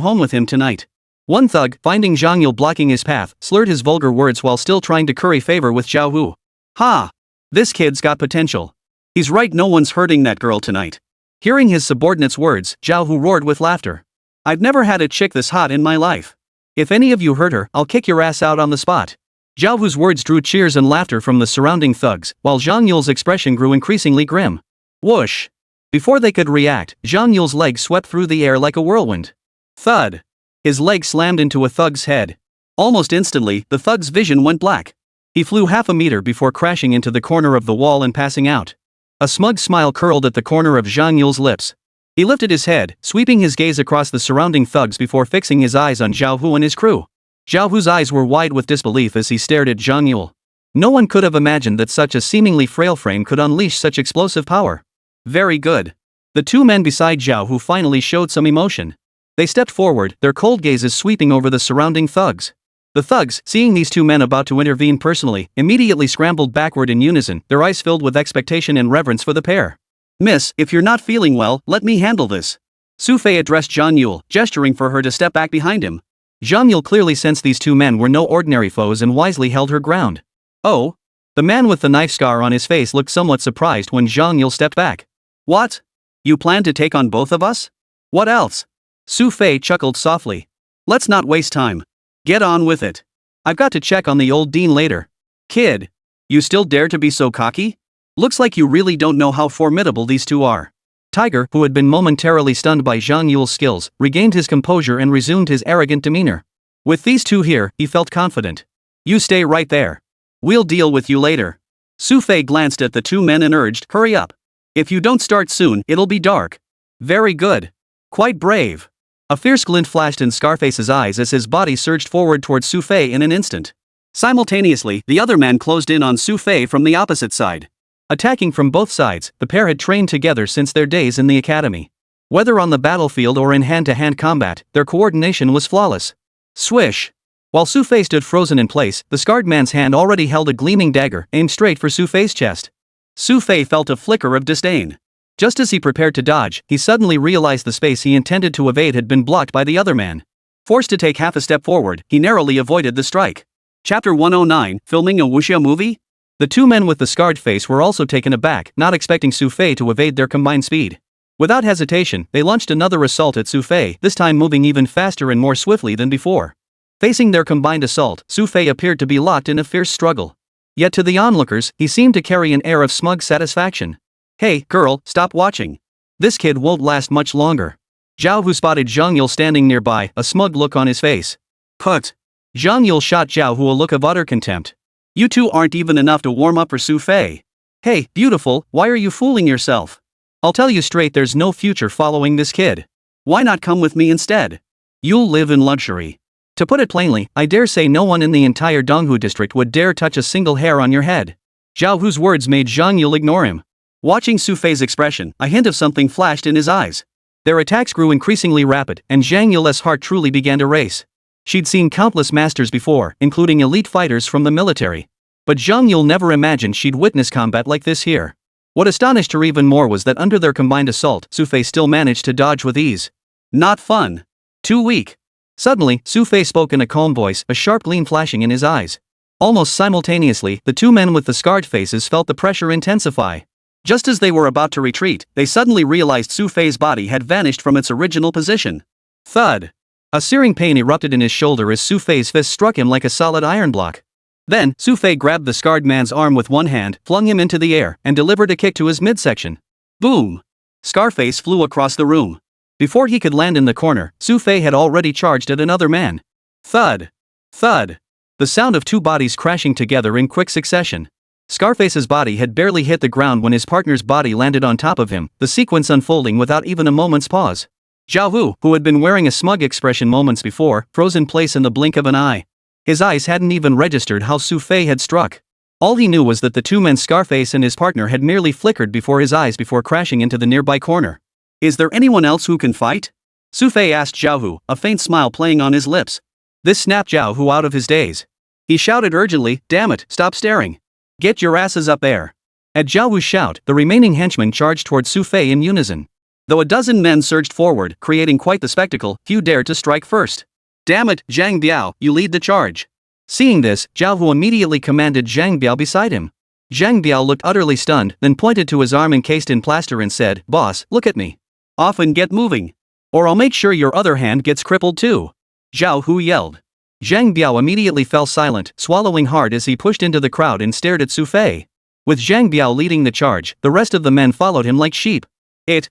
home with him tonight. One thug, finding Zhang Yule blocking his path, slurred his vulgar words while still trying to curry favor with Zhao Hu. Ha! This kid's got potential. He's right, no one's hurting that girl tonight. Hearing his subordinate's words, Zhao Hu roared with laughter. I've never had a chick this hot in my life. If any of you hurt her, I'll kick your ass out on the spot. Zhao Hu's words drew cheers and laughter from the surrounding thugs, while Zhang Yule's expression grew increasingly grim. Whoosh! Before they could react, Zhang Yule's leg swept through the air like a whirlwind. Thud! His leg slammed into a thug's head. Almost instantly, the thug's vision went black. He flew half a meter before crashing into the corner of the wall and passing out. A smug smile curled at the corner of Zhang Yule's lips. He lifted his head, sweeping his gaze across the surrounding thugs before fixing his eyes on Zhao Hu and his crew. Zhao Hu's eyes were wide with disbelief as he stared at Zhang Yule. No one could have imagined that such a seemingly frail frame could unleash such explosive power. Very good. The two men beside Zhao Hu finally showed some emotion. They stepped forward, their cold gazes sweeping over the surrounding thugs. The thugs, seeing these two men about to intervene personally, immediately scrambled backward in unison, their eyes filled with expectation and reverence for the pair. Miss, if you're not feeling well, let me handle this. Xu Fei addressed Zhang Yule, gesturing for her to step back behind him. Zhang Yule clearly sensed these two men were no ordinary foes and wisely held her ground. Oh? The man with the knife scar on his face looked somewhat surprised when Zhang Yule stepped back. What? You plan to take on both of us? What else? Xu Fei chuckled softly. Let's not waste time. Get on with it. I've got to check on the old dean later. Kid, you still dare to be so cocky? Looks like you really don't know how formidable these two are. Tiger, who had been momentarily stunned by Zhang Yule's skills, regained his composure and resumed his arrogant demeanor. With these two here, he felt confident. You stay right there. We'll deal with you later. Xu Fei glanced at the two men and urged, hurry up. If you don't start soon, it'll be dark. Very good. Quite brave. A fierce glint flashed in Scarface's eyes as his body surged forward towards Xu Fei in an instant. Simultaneously, the other man closed in on Xu Fei from the opposite side. Attacking from both sides, the pair had trained together since their days in the academy. Whether on the battlefield or in hand-to-hand combat, their coordination was flawless. Swish! While Xu Fei stood frozen in place, the scarred man's hand already held a gleaming dagger aimed straight for Xu Fei's chest. Xu Fei felt a flicker of disdain. Just as he prepared to dodge, he suddenly realized the space he intended to evade had been blocked by the other man. Forced to take half a step forward, he narrowly avoided the strike. Chapter 109, Filming a wuxia movie? The two men with the scarred face were also taken aback, not expecting Xu Fei to evade their combined speed. Without hesitation, they launched another assault at Xu Fei, this time moving even faster and more swiftly than before. Facing their combined assault, Xu Fei appeared to be locked in a fierce struggle. Yet to the onlookers, he seemed to carry an air of smug satisfaction. "Hey, girl, stop watching. This kid won't last much longer." Zhao Hu spotted Zhang Yule standing nearby, a smug look on his face. "Put." Zhang Yule shot Zhao Hu a look of utter contempt. "You two aren't even enough to warm up for Xu Fei. Hey, beautiful, why are you fooling yourself? I'll tell you straight, there's no future following this kid. Why not come with me instead? You'll live in luxury. To put it plainly, I dare say no one in the entire Donghu district would dare touch a single hair on your head." Zhao Hu's words made Zhang Yule ignore him. Watching Xu Fei's expression, a hint of something flashed in his eyes. Their attacks grew increasingly rapid, and Zhang Yule's heart truly began to race. She'd seen countless masters before, including elite fighters from the military. But Zhang Yule never imagined she'd witness combat like this here. What astonished her even more was that under their combined assault, Xu Fei still managed to dodge with ease. "Not fun. Too weak." Suddenly, Xu Fei spoke in a calm voice, a sharp gleam flashing in his eyes. Almost simultaneously, the two men with the scarred faces felt the pressure intensify. Just as they were about to retreat, they suddenly realized Xu Fei's body had vanished from its original position. Thud! A searing pain erupted in his shoulder as Xu Fei's fist struck him like a solid iron block. Then, Xu Fei grabbed the scarred man's arm with one hand, flung him into the air, and delivered a kick to his midsection. Boom! Scarface flew across the room. Before he could land in the corner, Xu Fei had already charged at another man. Thud! Thud! The sound of two bodies crashing together in quick succession. Scarface's body had barely hit the ground when his partner's body landed on top of him, the sequence unfolding without even a moment's pause. Zhao Hu, who had been wearing a smug expression moments before, froze in place in the blink of an eye. His eyes hadn't even registered how Xu Fei had struck. All he knew was that the two men, Scarface and his partner, had merely flickered before his eyes before crashing into the nearby corner. "Is there anyone else who can fight?" Xu Fei asked Zhao Hu, a faint smile playing on his lips. This snapped Zhao Hu out of his daze. He shouted urgently, "Damn it, stop staring. Get your asses up there." At Zhao Hu's shout, the remaining henchmen charged toward Xu Fei in unison. Though a dozen men surged forward, creating quite the spectacle, few dared to strike first. "Damn it, Zhang Biao, you lead the charge." Seeing this, Zhao Hu immediately commanded Zhang Biao beside him. Zhang Biao looked utterly stunned, then pointed to his arm encased in plaster and said, "Boss, look at me. Off and get moving. Or I'll make sure your other hand gets crippled too." Zhao Hu yelled. Zhang Biao immediately fell silent, swallowing hard as he pushed into the crowd and stared at Xu Fei. With Zhang Biao leading the charge, the rest of the men followed him like sheep.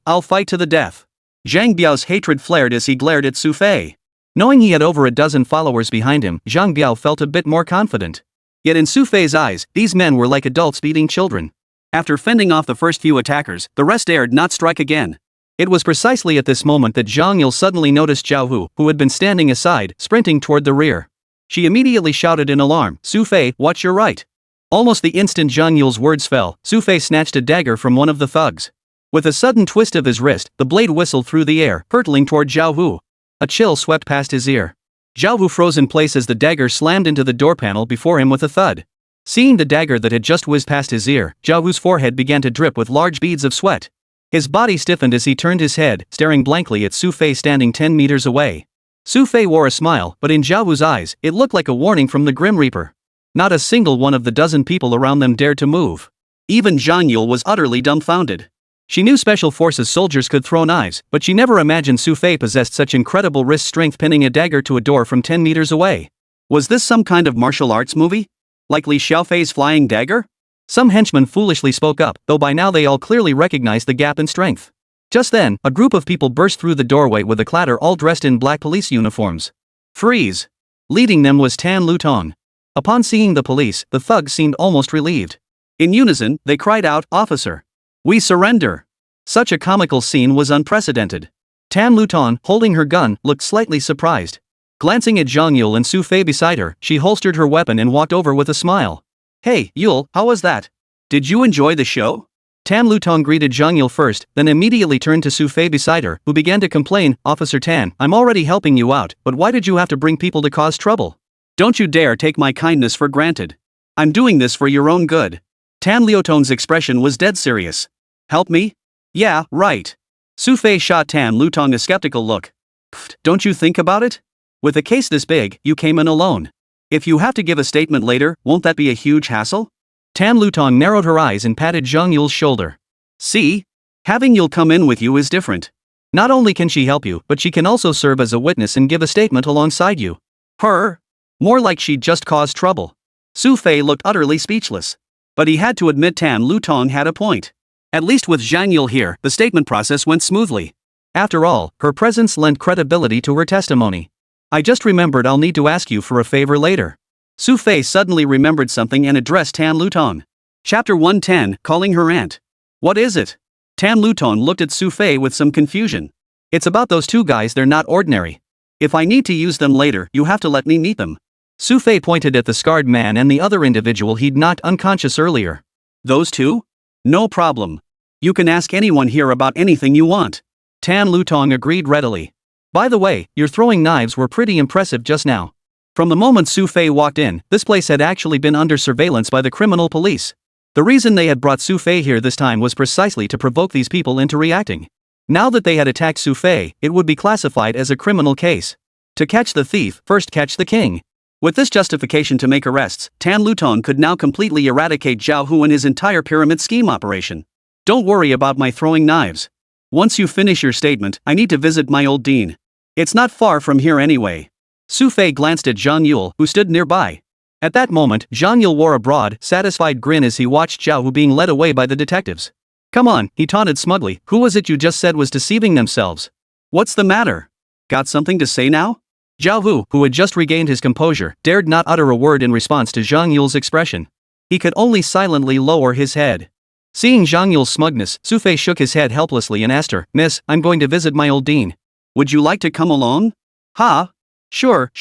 I'll fight to the death." Zhang Biao's hatred flared as he glared at Xu Fei. Knowing he had over a dozen followers behind him, Zhang Biao felt a bit more confident. Yet in Xu Fei's eyes, these men were like adults beating children. After fending off the first few attackers, the rest dared not strike again. It was precisely at this moment that Zhang Yule suddenly noticed Zhao Hu, who had been standing aside, sprinting toward the rear. She immediately shouted in alarm, "Xu Fei, watch your right." Almost the instant Zhang Yule's words fell, Xu Fei snatched a dagger from one of the thugs. With a sudden twist of his wrist, the blade whistled through the air, hurtling toward Zhao Hu. A chill swept past his ear. Zhao Hu froze in place as the dagger slammed into the door panel before him with a thud. Seeing the dagger that had just whizzed past his ear, Zhao Hu's forehead began to drip with large beads of sweat. His body stiffened as he turned his head, staring blankly at Xu Fei standing 10 meters away. Xu Fei wore a smile, but in Zhao Hu's eyes, it looked like a warning from the Grim Reaper. Not a single one of the dozen people around them dared to move. Even Zhang Yule was utterly dumbfounded. She knew Special Forces soldiers could throw knives, but she never imagined Xu Fei possessed such incredible wrist strength, pinning a dagger to a door from 10 meters away. Was this some kind of martial arts movie? Like Li Xiaofei's flying dagger? Some henchmen foolishly spoke up, though by now they all clearly recognized the gap in strength. Just then, a group of people burst through the doorway with a clatter, all dressed in black police uniforms. Freeze! Leading them was Tan Lutong. Upon seeing the police, the thugs seemed almost relieved. In unison, they cried out, "Officer! We surrender!" Such a comical scene was unprecedented. Tan Lutong, holding her gun, looked slightly surprised. Glancing at Zhang Yule and Xu Fei beside her, she holstered her weapon and walked over with a smile. "Hey, Yule, how was that? Did you enjoy the show?" Tan Lutong greeted Zhang Yule first, then immediately turned to Xu Fei beside her, who began to complain, "Officer Tan, I'm already helping you out, but why did you have to bring people to cause trouble? Don't you dare take my kindness for granted. I'm doing this for your own good." Tan Lutong's expression was dead serious. "Help me? Yeah, right." Xu Fei shot Tan Lutong a skeptical look. "Pfft, don't you think about it? With a case this big, you came in alone. If you have to give a statement later, won't that be a huge hassle?" Tan Lutong narrowed her eyes and patted Zhang Yule's shoulder. "See? Having Yule come in with you is different. Not only can she help you, but she can also serve as a witness and give a statement alongside you. Her? More like she'd just caused trouble. Xu Fei looked utterly speechless. But he had to admit Tan Lutong had a point. At least with Zhang Yule here, the statement process went smoothly. After all, her presence lent credibility to her testimony. I just remembered I'll need to ask you for a favor later. Xu Fei suddenly remembered something and addressed Tan Lutong. Chapter 110, Calling Her Aunt. What is it? Tan Lutong looked at Xu Fei with some confusion. It's about those two guys, they're not ordinary. If I need to use them later, you have to let me meet them. Xu Fei pointed at the scarred man and the other individual he'd knocked unconscious earlier. Those two? No problem. You can ask anyone here about anything you want. Tan Lutong agreed readily. By the way, your throwing knives were pretty impressive just now. From the moment Xu Fei walked in, this place had actually been under surveillance by the criminal police. The reason they had brought Xu Fei here this time was precisely to provoke these people into reacting. Now that they had attacked Xu Fei, it would be classified as a criminal case. To catch the thief, first catch the king. With this justification to make arrests, Tan Lutong could now completely eradicate Zhao Hu and his entire pyramid scheme operation. Don't worry about my throwing knives. Once you finish your statement, I need to visit my old dean. It's not far from here anyway. Xu Fei glanced at Zhang Yule, who stood nearby. At that moment, Zhang Yule wore a broad, satisfied grin as he watched Zhao Hu being led away by the detectives. Come on, he taunted smugly, who was it you just said was deceiving themselves? What's the matter? Got something to say now? Zhao Hu, who had just regained his composure, dared not utter a word in response to Zhang Yule's expression. He could only silently lower his head. Seeing Zhang Yule's smugness, Xu Fei shook his head helplessly and asked her, Miss, I'm going to visit my old dean. Would you like to come along? Ha? Sure.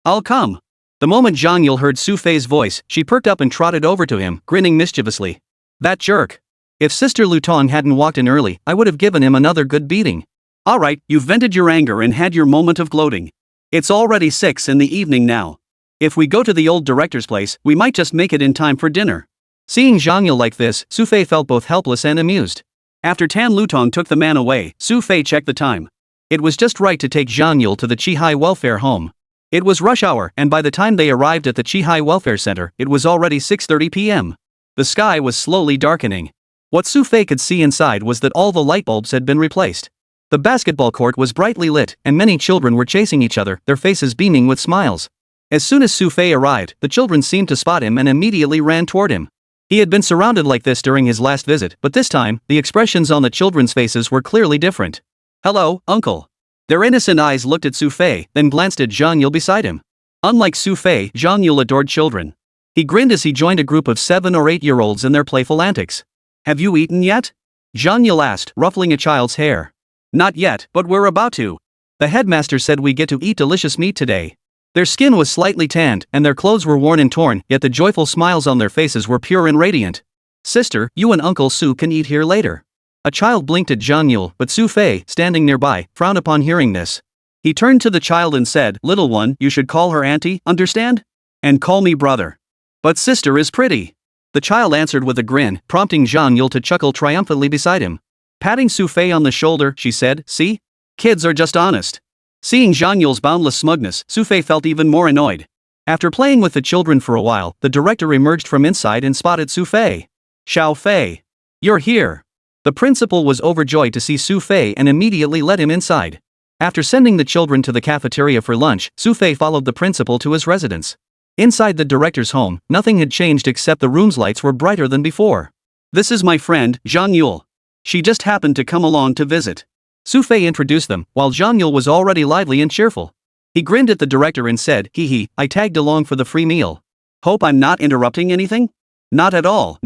I'll come. The moment Zhang Yule heard Xu Fei's voice, she perked up and trotted over to him, grinning mischievously. That jerk. If Sister Lutong hadn't walked in early, I would have given him another good beating. Alright, you've vented your anger and had your moment of gloating. It's already 6 in the evening now. If we go to the old director's place, we might just make it in time for dinner. Seeing Zhang Yule like this, Xu Fei felt both helpless and amused. After Tan Lutong took the man away, Xu Fei checked the time. It was just right to take Zhang Yule to the Qihai Welfare Home. It was rush hour, and by the time they arrived at the Qihai Welfare Center, it was already 6:30 p.m. The sky was slowly darkening. What Xu Fei could see inside was that all the light bulbs had been replaced. The basketball court was brightly lit, and many children were chasing each other, their faces beaming with smiles. As soon as Xu Fei arrived, the children seemed to spot him and immediately ran toward him. He had been surrounded like this during his last visit, but this time, the expressions on the children's faces were clearly different. Hello, uncle. Their innocent eyes looked at Xu Fei, then glanced at Zhang Yule beside him. Unlike Xu Fei, Zhang Yule adored children. He grinned as he joined a group of 7 or 8-year-olds in their playful antics. Have you eaten yet? Zhang Yule asked, ruffling a child's hair. Not yet, but we're about to. The headmaster said we get to eat delicious meat today. Their skin was slightly tanned, and their clothes were worn and torn, yet the joyful smiles on their faces were pure and radiant. Sister, you and Uncle Su can eat here later. A child blinked at Zhang Yule, but Xu Fei, standing nearby, frowned upon hearing this. He turned to the child and said, Little one, you should call her auntie, understand? And call me brother. But sister is pretty. The child answered with a grin, prompting Zhang Yule to chuckle triumphantly beside him. Patting Xu Fei on the shoulder, she said, See? Kids are just honest. Seeing Zhang Yule's boundless smugness, Xu Fei felt even more annoyed. After playing with the children for a while, the director emerged from inside and spotted Xu Fei. Xiao Fei. You're here. The principal was overjoyed to see Xu Fei and immediately let him inside. After sending the children to the cafeteria for lunch, Xu Fei followed the principal to his residence. Inside the director's home, nothing had changed except the room's lights were brighter than before. This is my friend, Zhang Yule. She just happened to come along to visit. Xu Fei introduced them, while Zhang Yule was already lively and cheerful. He grinned at the director and said, Hee, I tagged along for the free meal. Hope I'm not interrupting anything? Not at all.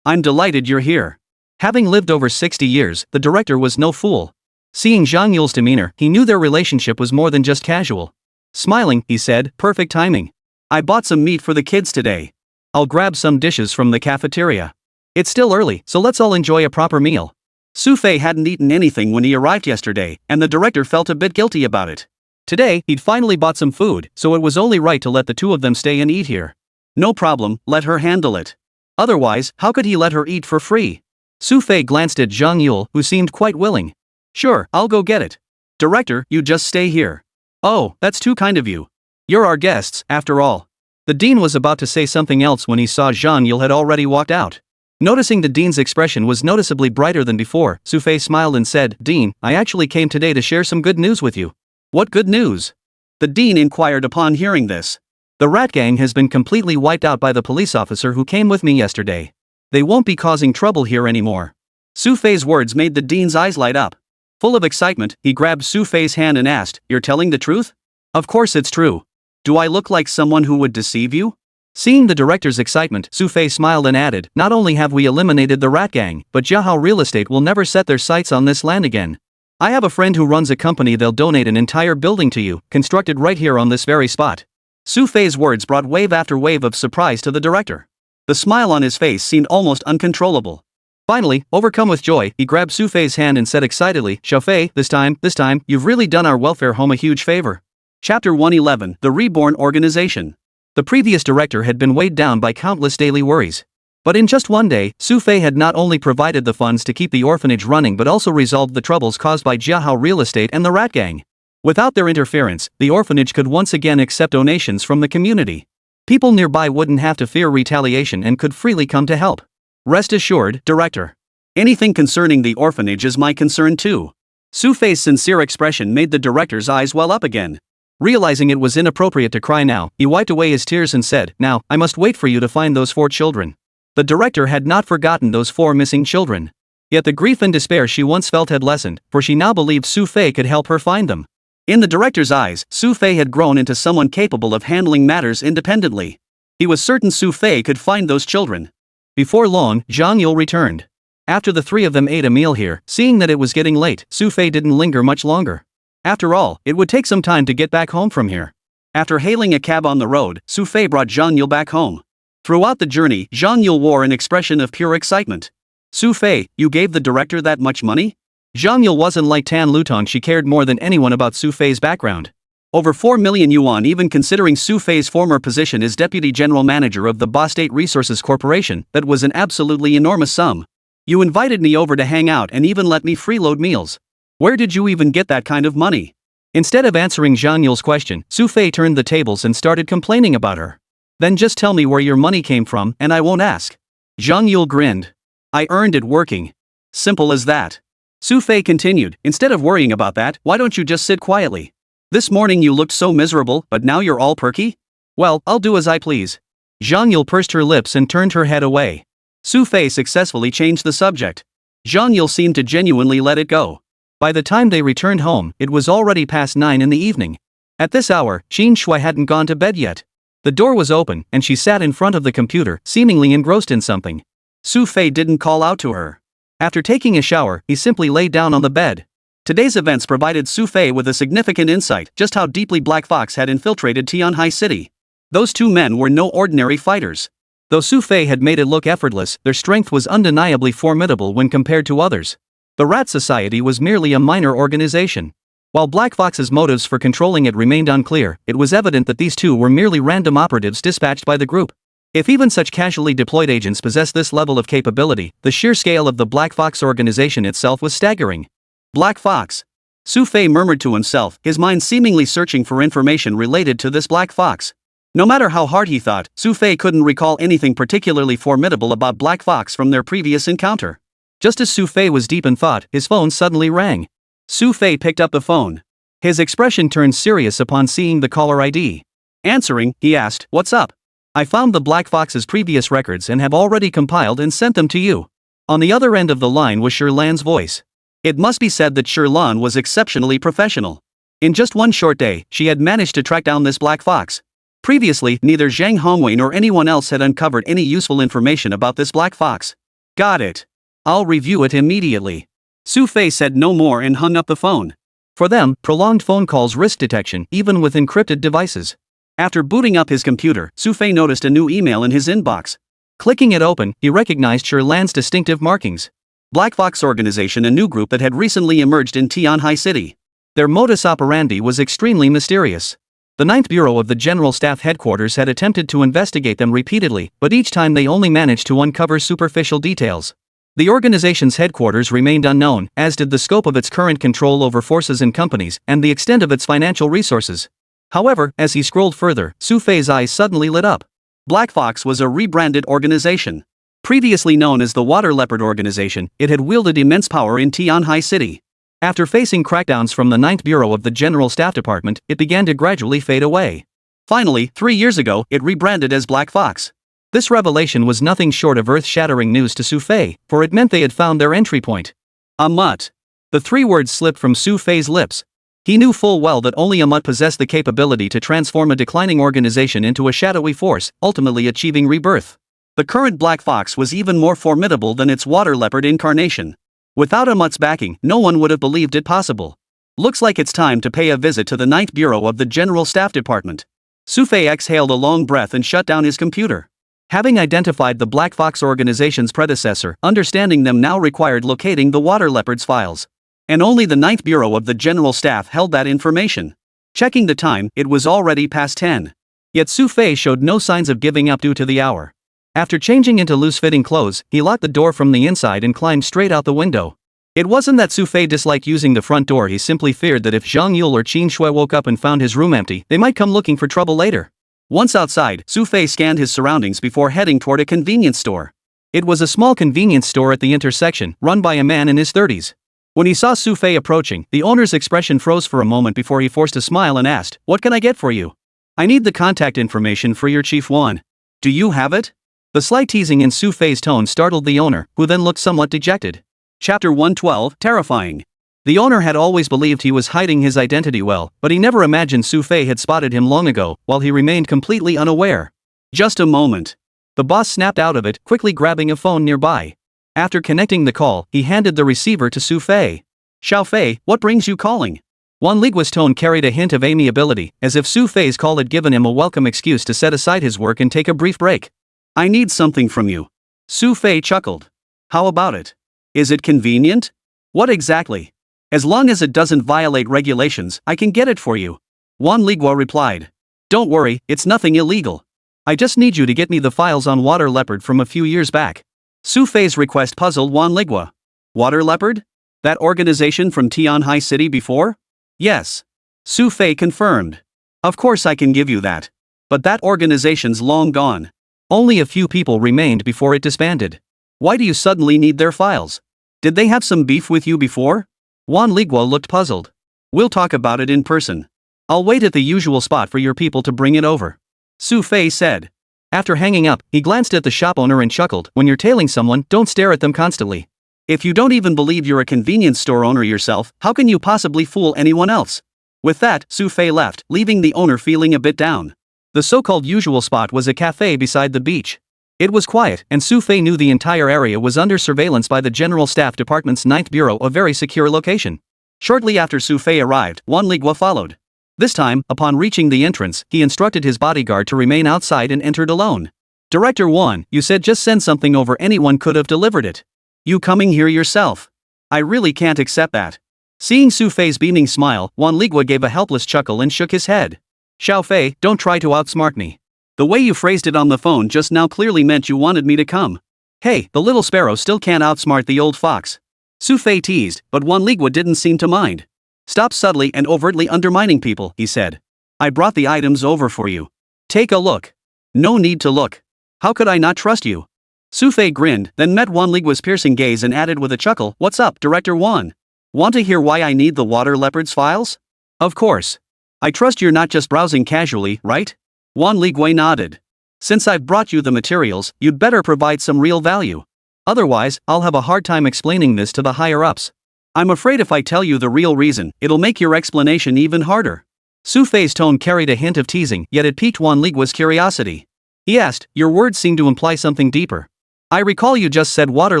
I'm delighted you're here. Having lived over 60 years, the director was no fool. Seeing Zhang Yule's demeanor, he knew their relationship was more than just casual. Smiling, he said, Perfect timing. I bought some meat for the kids today. I'll grab some dishes from the cafeteria. It's still early, so let's all enjoy a proper meal. Xu Fei hadn't eaten anything when he arrived yesterday, and the director felt a bit guilty about it. Today, he'd finally bought some food, so it was only right to let the two of them stay and eat here. No problem, let her handle it. Otherwise, how could he let her eat for free? Xu Fei glanced at Zhang Yule, who seemed quite willing. Sure, I'll go get it. Director, you just stay here. Oh, that's too kind of you. You're our guests, after all. The dean was about to say something else when he saw Zhang Yule had already walked out. Noticing the dean's expression was noticeably brighter than before, Xu Fei smiled and said, "Dean, I actually came today to share some good news with you." "What good news?" the dean inquired upon hearing this. "The rat gang has been completely wiped out by the police officer who came with me yesterday. They won't be causing trouble here anymore." Xu Fei's words made the dean's eyes light up. Full of excitement, he grabbed Xu Fei's hand and asked, "You're telling the truth?" "Of course it's true. Do I look like someone who would deceive you?" Seeing the director's excitement, Xu Fei smiled and added, "Not only have we eliminated the rat gang, but Jiahao Real Estate will never set their sights on this land again. I have a friend who runs a company, they'll donate an entire building to you, constructed right here on this very spot." Xu Fei's words brought wave after wave of surprise to the director. The smile on his face seemed almost uncontrollable. Finally, overcome with joy, he grabbed Xu Fei's hand and said excitedly, "Xu Fei, this time, you've really done our welfare home a huge favor." Chapter 111, The Reborn Organization. The previous director had been weighed down by countless daily worries. But in just one day, Xu Fei had not only provided the funds to keep the orphanage running but also resolved the troubles caused by Jiahao Real Estate and the rat gang. Without their interference, the orphanage could once again accept donations from the community. People nearby wouldn't have to fear retaliation and could freely come to help. "Rest assured, Director. Anything concerning the orphanage is my concern too." Xu Fei's sincere expression made the director's eyes well up again. Realizing it was inappropriate to cry now, he wiped away his tears and said, "Now, I must wait for you to find those 4 children." The director had not forgotten those 4 missing children. Yet the grief and despair she once felt had lessened, for she now believed Xu Fei could help her find them. In the director's eyes, Xu Fei had grown into someone capable of handling matters independently. He was certain Xu Fei could find those children. Before long, Zhang Yule returned. After the 3 of them ate a meal here, seeing that it was getting late, Xu Fei didn't linger much longer. After all, it would take some time to get back home from here. After hailing a cab on the road, Xu Fei brought Zhang Yule back home. Throughout the journey, Zhang Yule wore an expression of pure excitement. "Xu Fei, you gave the director that much money?" Zhang Yule wasn't like Tan Lutong, she cared more than anyone about Xu Fei's background. Over 4 million yuan, even considering Xu Fei's former position as deputy general manager of the State Resources Corporation, that was an absolutely enormous sum. "You invited me over to hang out and even let me freeload meals. Where did you even get that kind of money?" Instead of answering Zhang Yule's question, Xu Fei turned the tables and started complaining about her. "Then just tell me where your money came from and I won't ask." Zhang Yule grinned. "I earned it working. Simple as that." Xu Fei continued, "Instead of worrying about that, why don't you just sit quietly? This morning you looked so miserable, but now you're all perky? Well, I'll do as I please." Zhang Yule pursed her lips and turned her head away. Xu Fei successfully changed the subject. Zhang Yule seemed to genuinely let it go. By the time they returned home, it was already past 9 in the evening. At this hour, Qin Shui hadn't gone to bed yet. The door was open, and she sat in front of the computer, seemingly engrossed in something. Xu Fei didn't call out to her. After taking a shower, he simply lay down on the bed. Today's events provided Xu Fei with a significant insight just how deeply Black Fox had infiltrated Tianhai City. Those 2 men were no ordinary fighters. Though Xu Fei had made it look effortless, their strength was undeniably formidable when compared to others. The Rat Society was merely a minor organization. While Black Fox's motives for controlling it remained unclear, it was evident that these 2 were merely random operatives dispatched by the group. If even such casually deployed agents possessed this level of capability, the sheer scale of the Black Fox organization itself was staggering. Black Fox. Xu Fei murmured to himself, his mind seemingly searching for information related to this Black Fox. No matter how hard he thought, Xu Fei couldn't recall anything particularly formidable about Black Fox from their previous encounter. Just as Xu Fei was deep in thought, his phone suddenly rang. Xu Fei picked up the phone. His expression turned serious upon seeing the caller ID. Answering, he asked, "What's up?" "I found the Black Fox's previous records and have already compiled and sent them to you." On the other end of the line was Lan's voice. It must be said that Lan was exceptionally professional. In just one short day, she had managed to track down this Black Fox. Previously, neither Zhang Hongwei nor anyone else had uncovered any useful information about this Black Fox. "Got it. I'll review it immediately." Xu Fei said no more and hung up the phone. For them, prolonged phone calls risk detection, even with encrypted devices. After booting up his computer, Xu Fei noticed a new email in his inbox. Clicking it open, he recognized Lan's distinctive markings. Black Fox Organization, a new group that had recently emerged in Tianhai City. Their modus operandi was extremely mysterious. The 9th Bureau of the General Staff Headquarters had attempted to investigate them repeatedly, but each time they only managed to uncover superficial details. The organization's headquarters remained unknown, as did the scope of its current control over forces and companies, and the extent of its financial resources. However, as he scrolled further, Xu Fei's eyes suddenly lit up. Black Fox was a rebranded organization. Previously known as the Water Leopard Organization, it had wielded immense power in Tianhai City. After facing crackdowns from the 9th Bureau of the General Staff Department, it began to gradually fade away. Finally, 3 years ago, it rebranded as Black Fox. This revelation was nothing short of earth-shattering news to Xu Fei, for it meant they had found their entry point. A mutt. The 3 words slipped from Xu Fei's lips. He knew full well that only a mutt possessed the capability to transform a declining organization into a shadowy force, ultimately achieving rebirth. The current Black Fox was even more formidable than its water leopard incarnation. Without a mutt's backing, no one would have believed it possible. Looks like it's time to pay a visit to the 9th Bureau of the General Staff Department. Xu Fei exhaled a long breath and shut down his computer. Having identified the Black Fox organization's predecessor, understanding them now required locating the water leopard's files. And only the 9th Bureau of the General Staff held that information. Checking the time, it was already past 10. Yet Xu Fei showed no signs of giving up due to the hour. After changing into loose-fitting clothes, he locked the door from the inside and climbed straight out the window. It wasn't that Xu Fei disliked using the front door, he simply feared that if Zhang Yule or Qin Shui woke up and found his room empty, they might come looking for trouble later. Once outside, Xu Fei scanned his surroundings before heading toward a convenience store. It was a small convenience store at the intersection, run by a man in his 30s. When he saw Xu Fei approaching, the owner's expression froze for a moment before he forced a smile and asked, "What can I get for you?" "I need the contact information for your Chief Wan. Do you have it?" The slight teasing in Xu Fei's tone startled the owner, who then looked somewhat dejected. Chapter 112, Terrifying. The owner had always believed he was hiding his identity well, but he never imagined Xu Fei had spotted him long ago, while he remained completely unaware. "Just a moment." The boss snapped out of it, quickly grabbing a phone nearby. After connecting the call, he handed the receiver to Xu Fei. "Xiao Fei, what brings you calling?" Wan Ligua's tone carried a hint of amiability, as if Xu Fei's call had given him a welcome excuse to set aside his work and take a brief break. "I need something from you." Xu Fei chuckled. "How about it? Is it convenient?" "What exactly?" "As long as it doesn't violate regulations, I can get it for you." Wan Ligua replied. "Don't worry, it's nothing illegal. I just need you to get me the files on Water Leopard from a few years back." Xu Fei's request puzzled Wan Ligua. "Water Leopard? That organization from Tianhai City before?" "Yes." Xu Fei confirmed. "Of course I can give you that. But that organization's long gone. Only a few people remained before it disbanded. Why do you suddenly need their files? Did they have some beef with you before?" Wan Ligua looked puzzled. "We'll talk about it in person. I'll wait at the usual spot for your people to bring it over," Xu Fei said. After hanging up, he glanced at the shop owner and chuckled. "When you're tailing someone, don't stare at them constantly. If you don't even believe you're a convenience store owner yourself, how can you possibly fool anyone else?" With that, Xu Fei left, leaving the owner feeling a bit down. The so-called usual spot was a cafe beside the beach. It was quiet, and Xu Fei knew the entire area was under surveillance by the General Staff Department's 9th Bureau, a very secure location. Shortly after Xu Fei arrived, Wan Ligua followed. This time, upon reaching the entrance, he instructed his bodyguard to remain outside and entered alone. "Director Wan, you said just send something over, anyone could have delivered it. You coming here yourself? I really can't accept that." Seeing Xu Fei's beaming smile, Wan Ligua gave a helpless chuckle and shook his head. "Xiao Fei, don't try to outsmart me. The way you phrased it on the phone just now clearly meant you wanted me to come. Hey, the little sparrow still can't outsmart the old fox." Xu Fei teased, but Wan Ligua didn't seem to mind. "Stop subtly and overtly undermining people," he said. "I brought the items over for you. Take a look." "No need to look. How could I not trust you?" Xu Fei grinned, then met Wan Ligua's piercing gaze and added with a chuckle, "What's up, Director Wan? Want to hear why I need the Water Leopard's files?" "Of course. I trust you're not just browsing casually, right?" Wan Ligua nodded. "Since I've brought you the materials, you'd better provide some real value. Otherwise, I'll have a hard time explaining this to the higher-ups. I'm afraid if I tell you the real reason, it'll make your explanation even harder." Xu Fei's tone carried a hint of teasing, yet it piqued Wan Ligua's curiosity. He asked, "Your words seem to imply something deeper. I recall you just said Water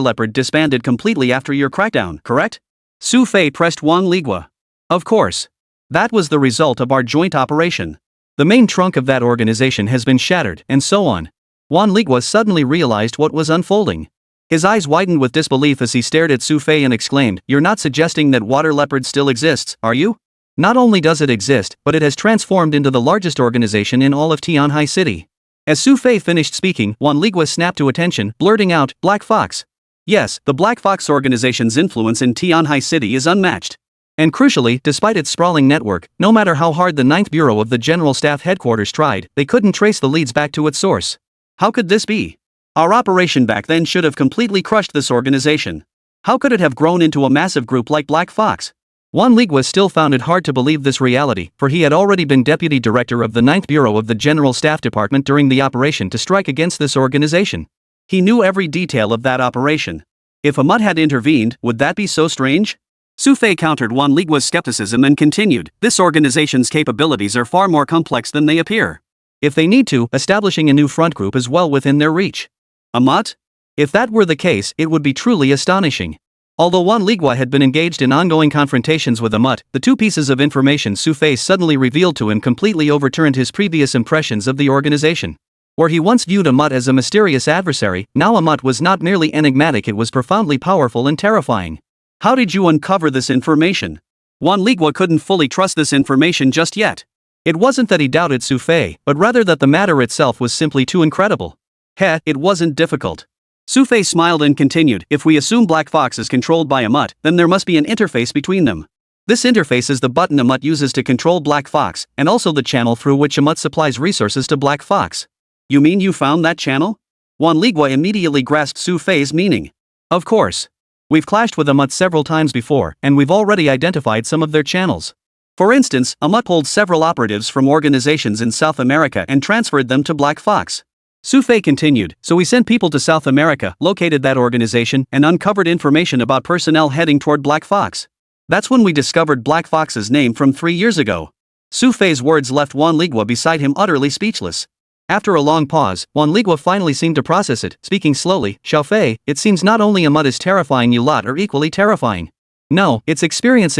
Leopard disbanded completely after your crackdown, correct?" Xu Fei pressed Wan Ligua. "Of course. That was the result of our joint operation. The main trunk of that organization has been shattered, and so on." Wan Ligua suddenly realized what was unfolding. His eyes widened with disbelief as he stared at Xu Fei and exclaimed, "You're not suggesting that Water Leopard still exists, are you? Not only does it exist, but it has transformed into the largest organization in all of Tianhai City." As Xu Fei finished speaking, Wan Ligua snapped to attention, blurting out, "Black Fox. Yes, the Black Fox organization's influence in Tianhai City is unmatched. And crucially, despite its sprawling network, no matter how hard the 9th Bureau of the General Staff Headquarters tried, they couldn't trace the leads back to its source. How could this be?" Our operation back then should have completely crushed this organization. How could it have grown into a massive group like Black Fox? Juan Ligua still found it hard to believe this reality, for he had already been deputy director of the 9th Bureau of the General Staff Department during the operation to strike against this organization. He knew every detail of that operation. If a mutt had intervened, would that be so strange? Xu Fei countered Juan Ligua's skepticism and continued, this organization's capabilities are far more complex than they appear. If they need to, establishing a new front group is well within their reach. A mutt? If that were the case, it would be truly astonishing. Although Juan Ligua had been engaged in ongoing confrontations with a mutt, the two pieces of information Xu Fei suddenly revealed to him completely overturned his previous impressions of the organization. Where he once viewed a mutt as a mysterious adversary, now a mutt was not merely enigmatic, it was profoundly powerful and terrifying. How did you uncover this information? Juan Ligua couldn't fully trust this information just yet. It wasn't that he doubted Xu Fei, but rather that the matter itself was simply too incredible. It wasn't difficult. Xu Fei smiled and continued, if we assume Black Fox is controlled by a mutt, then there must be an interface between them. This interface is the button a mutt uses to control Black Fox, and also the channel through which a mutt supplies resources to Black Fox. You mean you found that channel? Juan Ligua immediately grasped Xu Fei's meaning. Of course. We've clashed with a mutt several times before, and we've already identified some of their channels. For instance, a mutt pulled several operatives from organizations in South America and transferred them to Black Fox. Xu Fei continued, so we sent people to South America, located that organization, and uncovered information about personnel heading toward Black Fox. That's when we discovered Black Fox's name from 3 years ago. Xu Fei's words left Juan Ligua beside him utterly speechless. After a long pause, Juan Ligua finally seemed to process it, speaking slowly, Xu Fei, it seems not only a mutt is terrifying, you lot are equally terrifying. No, it's experience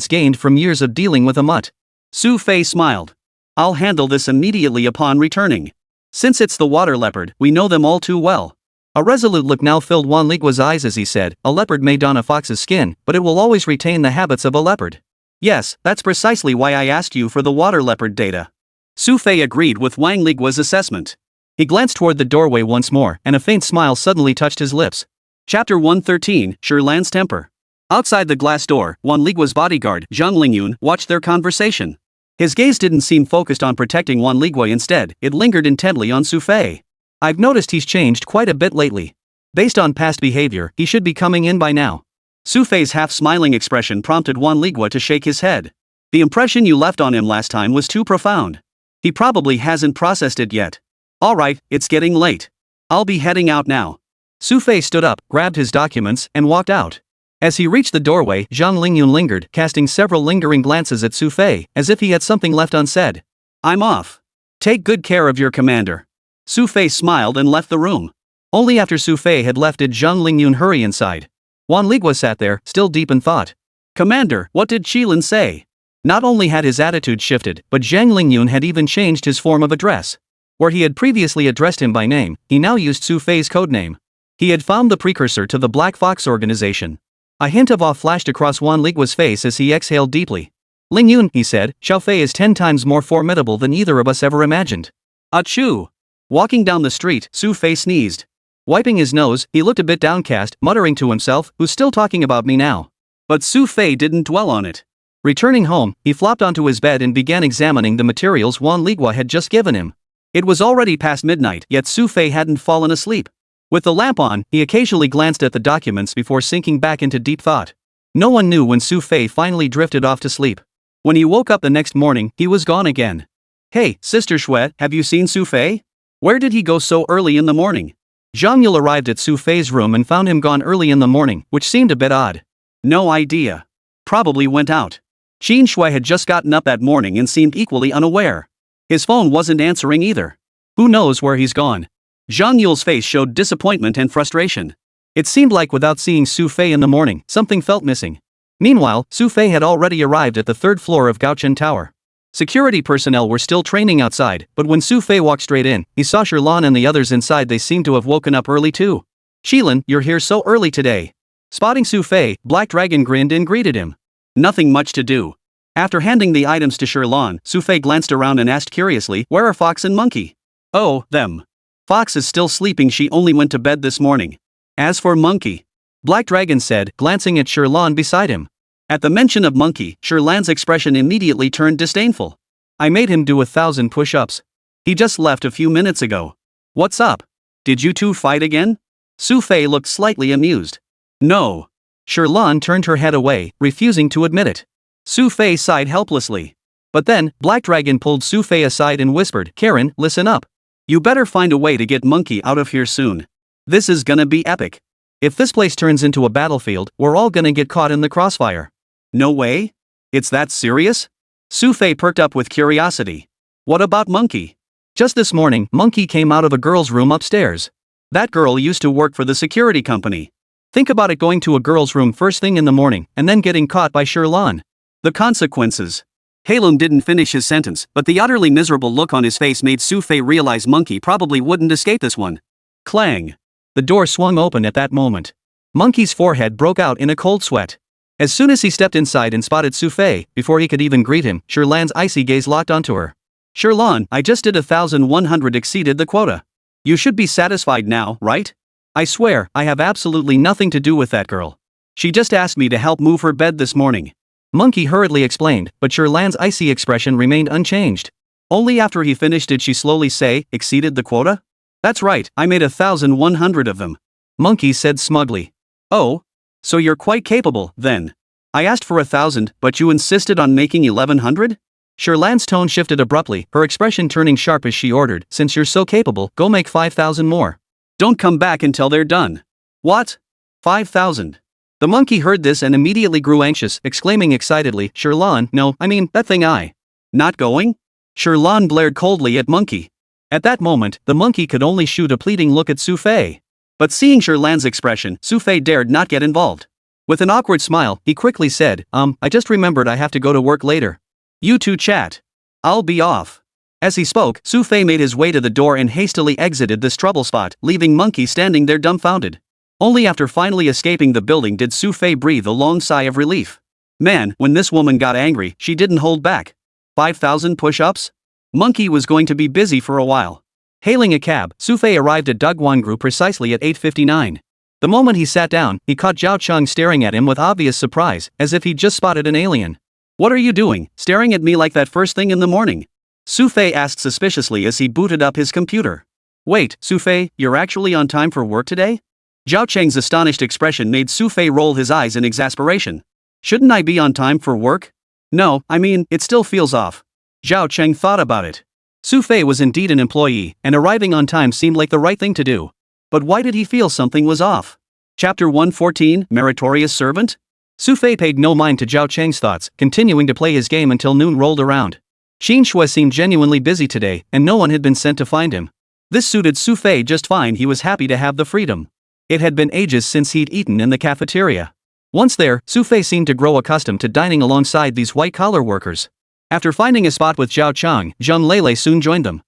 gained from years of dealing with a mutt. Xu Fei smiled. I'll handle this immediately upon returning. Since it's the water leopard, we know them all too well. A resolute look now filled Juan Ligua's eyes as he said, a leopard may don a fox's skin, but it will always retain the habits of a leopard. Yes, that's precisely why I asked you for the water leopard data. Xu Fei agreed with Juan Ligua's assessment. He glanced toward the doorway once more, and a faint smile suddenly touched his lips. Chapter 113, Shirlan's Temper. Outside the glass door, Juan Ligua's bodyguard, Zhang Yule, watched their conversation. His gaze didn't seem focused on protecting Juan Ligua, instead, it lingered intently on Xu Fei. I've noticed he's changed quite a bit lately. Based on past behavior, he should be coming in by now. Xu Fei's half-smiling expression prompted Juan Ligua to shake his head. The impression you left on him last time was too profound. He probably hasn't processed it yet. Alright, it's getting late. I'll be heading out now. Xu Fei stood up, grabbed his documents, and walked out. As he reached the doorway, Zhang Yule lingered, casting several lingering glances at Xu Fei, as if he had something left unsaid. I'm off. Take good care of your commander. Xu Fei smiled and left the room. Only after Xu Fei had left did Zhang Yule hurry inside. Juan Ligua sat there, still deep in thought. Commander, what did Qilin say? Not only had his attitude shifted, but Zhang Yule had even changed his form of address. Where he had previously addressed him by name, he now used Xu Fei's codename. He had found the precursor to the Black Fox organization. A hint of awe flashed across Juan Ligua's face as he exhaled deeply. Ling Yun, he said, Xu Fei is 10 times more formidable than either of us ever imagined. Achoo! Walking down the street, Xu Fei sneezed. Wiping his nose, he looked a bit downcast, muttering to himself, who's still talking about me now? But Xu Fei didn't dwell on it. Returning home, he flopped onto his bed and began examining the materials Juan Ligua had just given him. It was already past midnight, yet Xu Fei hadn't fallen asleep. With the lamp on, he occasionally glanced at the documents before sinking back into deep thought. No one knew when Xu Fei finally drifted off to sleep. When he woke up the next morning, he was gone again. Hey, Sister Shui, have you seen Xu Fei? Where did he go so early in the morning? Zhang Yule arrived at Xu Fei's room and found him gone early in the morning, which seemed a bit odd. No idea. Probably went out. Qin Shui had just gotten up that morning and seemed equally unaware. His phone wasn't answering either. Who knows where he's gone? Zhang Yule's face showed disappointment and frustration. It seemed like without seeing Xu Fei in the morning, something felt missing. Meanwhile, Xu Fei had already arrived at the 3rd floor of Gaochen Tower. Security personnel were still training outside, but when Xu Fei walked straight in, he saw Shirlan and the others inside. They seemed to have woken up early too. Qilin, you're here so early today. Spotting Xu Fei, Black Dragon grinned and greeted him. Nothing much to do. After handing the items to Shirlan, Xu Fei glanced around and asked curiously, where are Fox and Monkey? Oh, them. Fox is still sleeping, she only went to bed this morning. As for Monkey, Black Dragon said, glancing at Shirlan beside him. At the mention of Monkey, Shirlan's expression immediately turned disdainful. I made him do 1,000 push-ups. He just left a few minutes ago. What's up? Did you two fight again? Xu Fei looked slightly amused. No. Sherlan turned her head away, refusing to admit it. Xu Fei sighed helplessly. But then, Black Dragon pulled Xu Fei aside and whispered, Kirin, listen up. You better find a way to get Monkey out of here soon. This is gonna be epic. If this place turns into a battlefield, we're all gonna get caught in the crossfire. No way? It's that serious? Xu Fei perked up with curiosity. What about Monkey? Just this morning, Monkey came out of a girl's room upstairs. That girl used to work for the security company. Think about it, going to a girl's room first thing in the morning and then getting caught by Sherlan. The consequences. Halum didn't finish his sentence, but the utterly miserable look on his face made Xu Fei realize Monkey probably wouldn't escape this one. Clang. The door swung open at that moment. Monkey's forehead broke out in a cold sweat. As soon as he stepped inside and spotted Xu Fei, before he could even greet him, Sherlan's icy gaze locked onto her. Sherlan, I just did 1,100, exceeded the quota. You should be satisfied now, right? I swear, I have absolutely nothing to do with that girl. She just asked me to help move her bed this morning. Monkey hurriedly explained, but Sherlan's icy expression remained unchanged. Only after he finished did she slowly say, exceeded the quota? That's right, I made 1,100 of them. Monkey said smugly. Oh? So you're quite capable, then. I asked for 1,000, but you insisted on making 1,100? Sherlan's tone shifted abruptly, her expression turning sharp as she ordered, since you're so capable, go make 5,000 more. Don't come back until they're done. What? 5,000. The monkey heard this and immediately grew anxious, exclaiming excitedly, Sherlan, no, I mean, that thing Not going? Sherlan glared coldly at Monkey. At that moment, the monkey could only shoot a pleading look at Xu Fei. But seeing Sherlan's expression, Xu Fei dared not get involved. With an awkward smile, he quickly said, I just remembered I have to go to work later. You two chat. I'll be off. As he spoke, Xu Fei made his way to the door and hastily exited this trouble spot, leaving Monkey standing there dumbfounded. Only after finally escaping the building did Xu Fei breathe a long sigh of relief. Man, when this woman got angry, she didn't hold back. 5,000 push-ups? Monkey was going to be busy for a while. Hailing a cab, Xu Fei arrived at Dugwan Group precisely at 8:59. The moment he sat down, he caught Zhao Cheng staring at him with obvious surprise, as if he'd just spotted an alien. What are you doing, staring at me like that first thing in the morning? Xu Fei asked suspiciously as he booted up his computer. Wait, Xu Fei, you're actually on time for work today? Zhao Cheng's astonished expression made Xu Fei roll his eyes in exasperation. Shouldn't I be on time for work? No, I mean, it still feels off. Zhao Cheng thought about it. Xu Fei was indeed an employee, and arriving on time seemed like the right thing to do. But why did he feel something was off? Chapter 114, Meritorious Servant? Xu Fei paid no mind to Zhao Cheng's thoughts, continuing to play his game until noon rolled around. Xin Shui seemed genuinely busy today, and no one had been sent to find him. This suited Xu Fei just fine. He was happy to have the freedom. It had been ages since he'd eaten in the cafeteria. Once there, Xu Fei seemed to grow accustomed to dining alongside these white-collar workers. After finding a spot with Zhao Cheng, Zhang Lele soon joined them.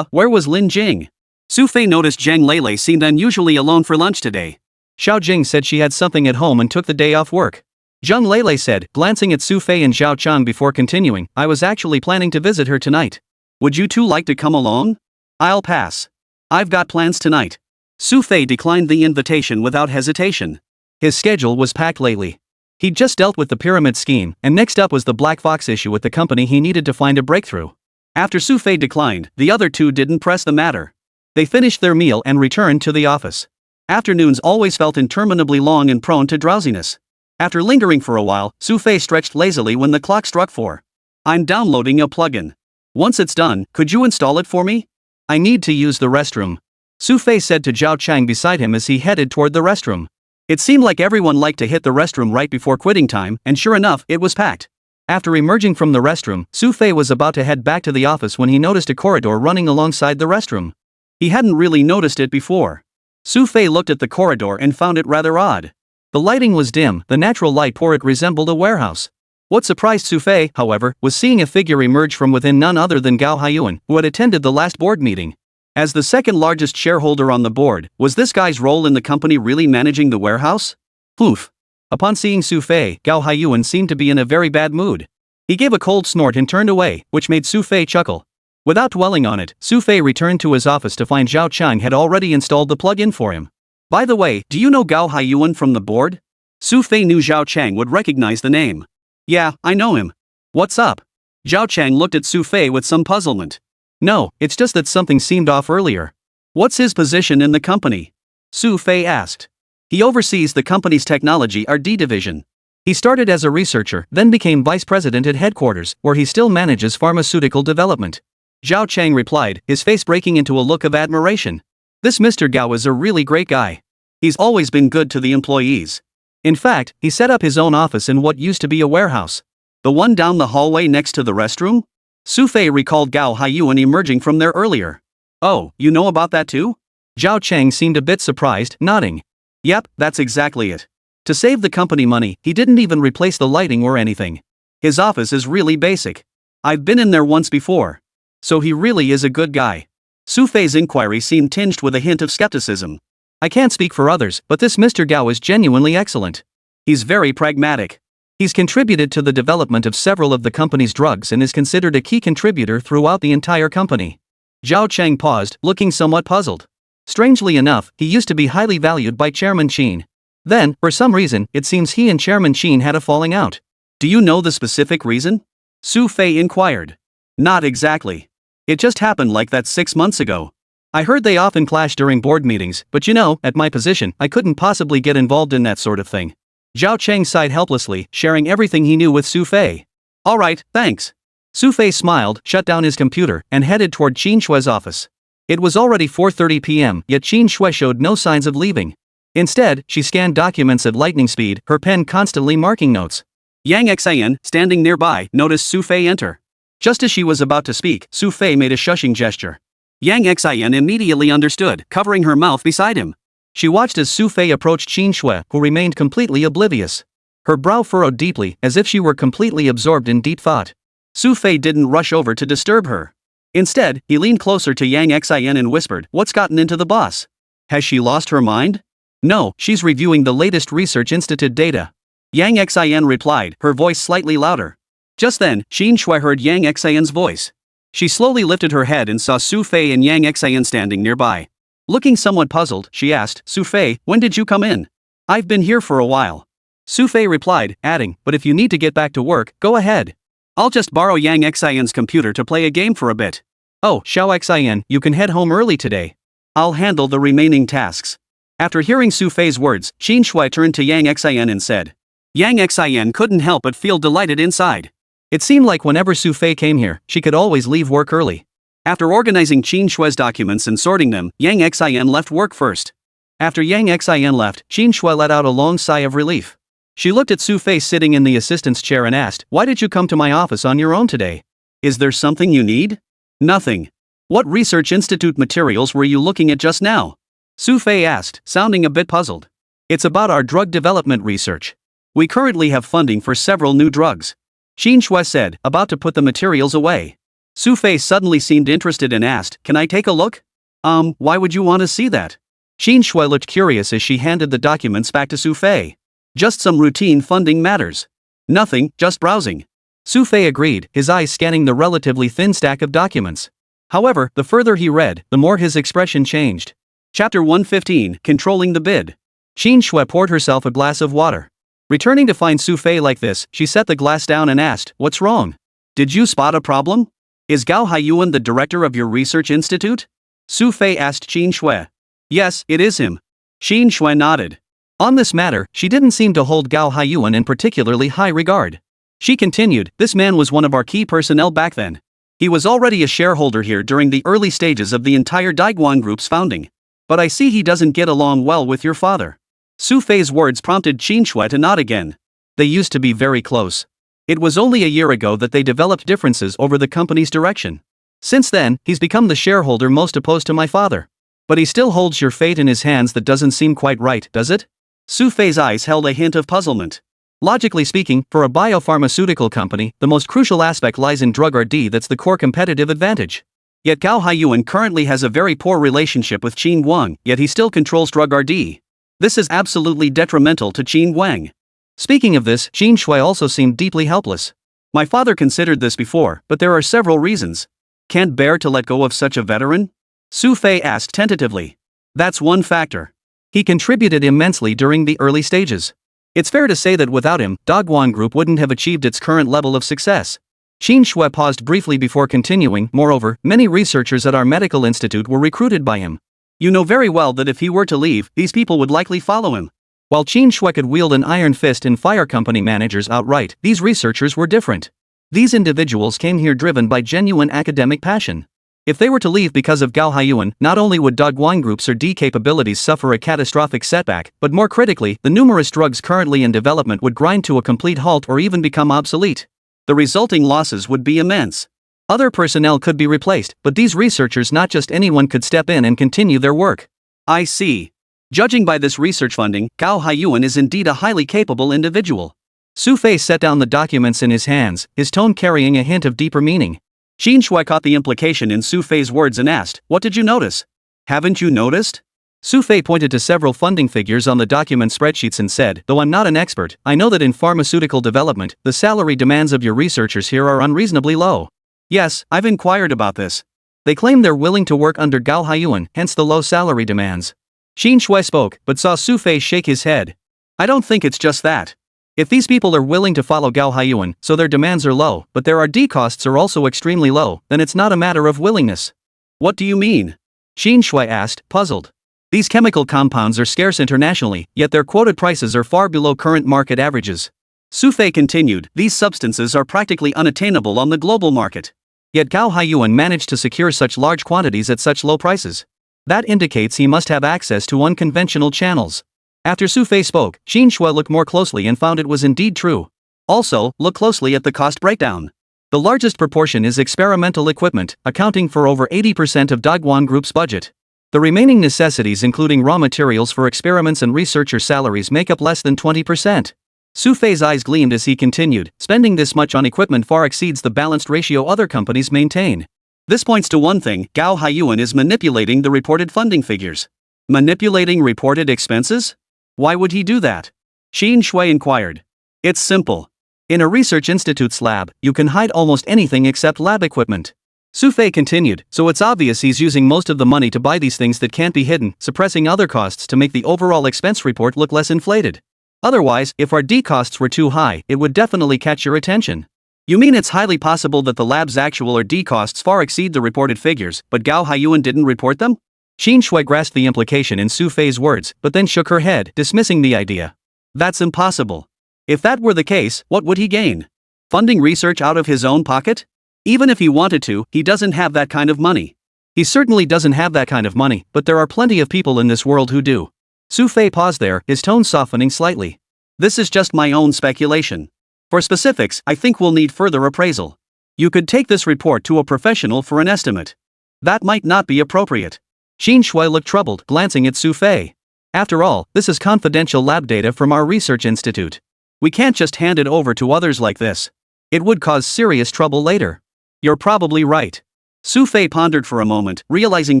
Where was Lin Jing? Xu Fei noticed Zhang Lele seemed unusually alone for lunch today. Xiao Jing said she had something at home and took the day off work. Zhang Lele said, glancing at Xu Fei and Zhao Cheng before continuing, I was actually planning to visit her tonight. Would you two like to come along? I'll pass. I've got plans tonight. Xu Fei declined the invitation without hesitation. His schedule was packed lately. He'd just dealt with the pyramid scheme, and next up was the Black Fox issue with the company he needed to find a breakthrough. After Xu Fei declined, the other two didn't press the matter. They finished their meal and returned to the office. Afternoons always felt interminably long and prone to drowsiness. After lingering for a while, Xu Fei stretched lazily when the clock struck 4. I'm downloading a plugin. Once it's done, could you install it for me? I need to use the restroom. Xu Fei said to Zhao Cheng beside him as he headed toward the restroom. It seemed like everyone liked to hit the restroom right before quitting time, and sure enough, it was packed. After emerging from the restroom, Xu Fei was about to head back to the office when he noticed a corridor running alongside the restroom. He hadn't really noticed it before. Xu Fei looked at the corridor and found it rather odd. The lighting was dim, the natural light for it resembled a warehouse. What surprised Xu Fei, however, was seeing a figure emerge from within, none other than Gao Haiyuan, who had attended the last board meeting. As the second largest shareholder on the board, was this guy's role in the company really managing the warehouse? Oof. Upon seeing Xu Fei, Gao Haiyuan seemed to be in a very bad mood. He gave a cold snort and turned away, which made Xu Fei chuckle. Without dwelling on it, Xu Fei returned to his office to find Zhao Cheng had already installed the plug-in for him. By the way, do you know Gao Haiyuan from the board? Xu Fei knew Zhao Cheng would recognize the name. Yeah, I know him. What's up? Zhao Cheng looked at Xu Fei with some puzzlement. No, it's just that something seemed off earlier. What's his position in the company? Xu Fei asked. He oversees the company's technology R&D division. He started as a researcher, then became vice president at headquarters, where he still manages pharmaceutical development. Zhao Chang replied, his face breaking into a look of admiration. This Mr. Gao is a really great guy. He's always been good to the employees. In fact, he set up his own office in what used to be a warehouse. The one down the hallway next to the restroom? Xu Fei recalled Gao Haiyuan emerging from there earlier. Oh, you know about that too? Zhao Chang seemed a bit surprised, nodding. Yep, that's exactly it. To save the company money, he didn't even replace the lighting or anything. His office is really basic. I've been in there once before. So he really is a good guy. Xu Fei's inquiry seemed tinged with a hint of skepticism. I can't speak for others, but this Mr. Gao is genuinely excellent. He's very pragmatic. He's contributed to the development of several of the company's drugs and is considered a key contributor throughout the entire company. Zhao Chang paused, looking somewhat puzzled. Strangely enough, he used to be highly valued by Chairman Qin. Then, for some reason, it seems he and Chairman Qin had a falling out. Do you know the specific reason? Xu Fei inquired. Not exactly. It just happened like that 6 months ago. I heard they often clash during board meetings, but you know, at my position, I couldn't possibly get involved in that sort of thing. Zhao Chang sighed helplessly, sharing everything he knew with Xu Fei. Alright, thanks. Xu Fei smiled, shut down his computer, and headed toward Qin Shue's office. It was already 4:30 p.m., yet Qin Shue showed no signs of leaving. Instead, she scanned documents at lightning speed, her pen constantly marking notes. Yang Xian, standing nearby, noticed Xu Fei enter. Just as she was about to speak, Xu Fei made a shushing gesture. Yang Xian immediately understood, covering her mouth beside him. She watched as Xu Fei approached Qin Shue, who remained completely oblivious. Her brow furrowed deeply, as if she were completely absorbed in deep thought. Xu Fei didn't rush over to disturb her. Instead, he leaned closer to Yang Xian and whispered, "What's gotten into the boss? Has she lost her mind?" "No, she's reviewing the latest Research Institute data." Yang Xian replied, her voice slightly louder. Just then, Qin Shue heard Yang Xian's voice. She slowly lifted her head and saw Xu Fei and Yang Xian standing nearby. Looking somewhat puzzled, she asked, "Xu Fei, when did you come in?" "I've been here for a while." Xu Fei replied, adding, "But if you need to get back to work, go ahead. I'll just borrow Yang Xian's computer to play a game for a bit." "Oh, Xiao Xian, you can head home early today. I'll handle the remaining tasks." After hearing Xu Fei's words, Qin Shue turned to Yang Xian and said. Yang Xian couldn't help but feel delighted inside. It seemed like whenever Xu Fei came here, she could always leave work early. After organizing Qin Shue's documents and sorting them, Yang Xian left work first. After Yang Xian left, Qin Shue let out a long sigh of relief. She looked at Xu Fei sitting in the assistant's chair and asked, "Why did you come to my office on your own today? Is there something you need?" "Nothing. What Research Institute materials were you looking at just now?" Xu Fei asked, sounding a bit puzzled. "It's about our drug development research. We currently have funding for several new drugs," Qin Shue said, about to put the materials away. Xu Fei suddenly seemed interested and asked, "Can I take a look?" Why would you want to see that?" Qin Shue looked curious as she handed the documents back to Xu Fei. "Just some routine funding matters. Nothing, just browsing." Xu Fei agreed, his eyes scanning the relatively thin stack of documents. However, the further he read, the more his expression changed. Chapter 115, Controlling the Bid. Qin Shue poured herself a glass of water. Returning to find Xu Fei like this, she set the glass down and asked, "What's wrong? Did you spot a problem? Is Gao Haiyuan the director of your research institute?" Xu Fei asked Qin Shue. "Yes, it is him." Qin Shue nodded. On this matter, she didn't seem to hold Gao Haiyuan in particularly high regard. She continued, "This man was one of our key personnel back then. He was already a shareholder here during the early stages of the entire Daiguan Group's founding. But I see he doesn't get along well with your father." Xu Fei's words prompted Qin Shue to nod again. They used to be very close. It was only a year ago that they developed differences over the company's direction. Since then, he's become the shareholder most opposed to my father. But he still holds your fate in his hands. That doesn't seem quite right, does it? Xu Fei's eyes held a hint of puzzlement. Logically speaking, for a biopharmaceutical company, the most crucial aspect lies in drug R&D. That's the core competitive advantage. Yet Gao Haiyuan currently has a very poor relationship with Qin Guang, yet he still controls drug R&D. This is absolutely detrimental to Qin Guang. Speaking of this, Qin Shue also seemed deeply helpless. "My father considered this before, but there are several reasons. Can't bear to let go of such a veteran?" Xu Fei asked tentatively. "That's one factor. He contributed immensely during the early stages. It's fair to say that without him, Daiguan Group wouldn't have achieved its current level of success." Qin Shue paused briefly before continuing. "Moreover, many researchers at our medical institute were recruited by him. You know very well that if he were to leave, these people would likely follow him. While Qin Shui could wield an iron fist and fire company managers outright, these researchers were different. These individuals came here driven by genuine academic passion. If they were to leave because of Gao Haiyuan, not only would Dogwine Group's R&D capabilities suffer a catastrophic setback, but more critically, the numerous drugs currently in development would grind to a complete halt or even become obsolete. The resulting losses would be immense. Other personnel could be replaced, but these researchers, not just anyone, could step in and continue their work. I see. Judging by this research funding, Gao Haiyuan is indeed a highly capable individual. Xu Fei set down the documents in his hands, his tone carrying a hint of deeper meaning. Qin Shui caught the implication in Xu Fei's words and asked, "What did you notice?" "Haven't you noticed?" Xu Fei pointed to several funding figures on the document spreadsheets and said, "Though I'm not an expert, I know that in pharmaceutical development, the salary demands of your researchers here are unreasonably low." "Yes, I've inquired about this. They claim they're willing to work under Gao Haiyuan, hence the low salary demands." Qin Shui spoke, but saw Xu Fei shake his head. "I don't think it's just that. If these people are willing to follow Gao Haiyuan, so their demands are low, but their R&D costs are also extremely low, then it's not a matter of willingness." "What do you mean?" Qin Shui asked, puzzled. "These chemical compounds are scarce internationally, yet their quoted prices are far below current market averages." Xu Fei continued, "These substances are practically unattainable on the global market. Yet Gao Haiyuan managed to secure such large quantities at such low prices. That indicates he must have access to unconventional channels." After Xu Fei spoke, Qin Shui looked more closely and found it was indeed true. Also, look closely at the cost breakdown. The largest proportion is experimental equipment, accounting for over 80% of Dogwon Group's budget. The remaining necessities, including raw materials for experiments and researcher salaries, make up less than 20%. Xu Fei's eyes gleamed as he continued, "Spending this much on equipment far exceeds the balanced ratio other companies maintain. This points to one thing: Gao Haiyuan is manipulating the reported funding figures." "Manipulating reported expenses? Why would he do that?" Qin Shui inquired. "It's simple. In a research institute's lab, you can hide almost anything except lab equipment." Xu Fei continued, "So it's obvious he's using most of the money to buy these things that can't be hidden, suppressing other costs to make the overall expense report look less inflated. Otherwise, if R&D costs were too high, it would definitely catch your attention." "You mean it's highly possible that the lab's actual R&D costs far exceed the reported figures, but Gao Haiyuan didn't report them?" Qin Shui grasped the implication in Xu Fei's words, but then shook her head, dismissing the idea. "That's impossible. If that were the case, what would he gain? Funding research out of his own pocket? Even if he wanted to, he doesn't have that kind of money." "He certainly doesn't have that kind of money, but there are plenty of people in this world who do." Xu Fei paused there, his tone softening slightly. "This is just my own speculation. For specifics, I think we'll need further appraisal. You could take this report to a professional for an estimate." "That might not be appropriate." Qin Shui looked troubled, glancing at Xu Fei. "After all, this is confidential lab data from our research institute. We can't just hand it over to others like this. It would cause serious trouble later." "You're probably right." Xu Fei pondered for a moment, realizing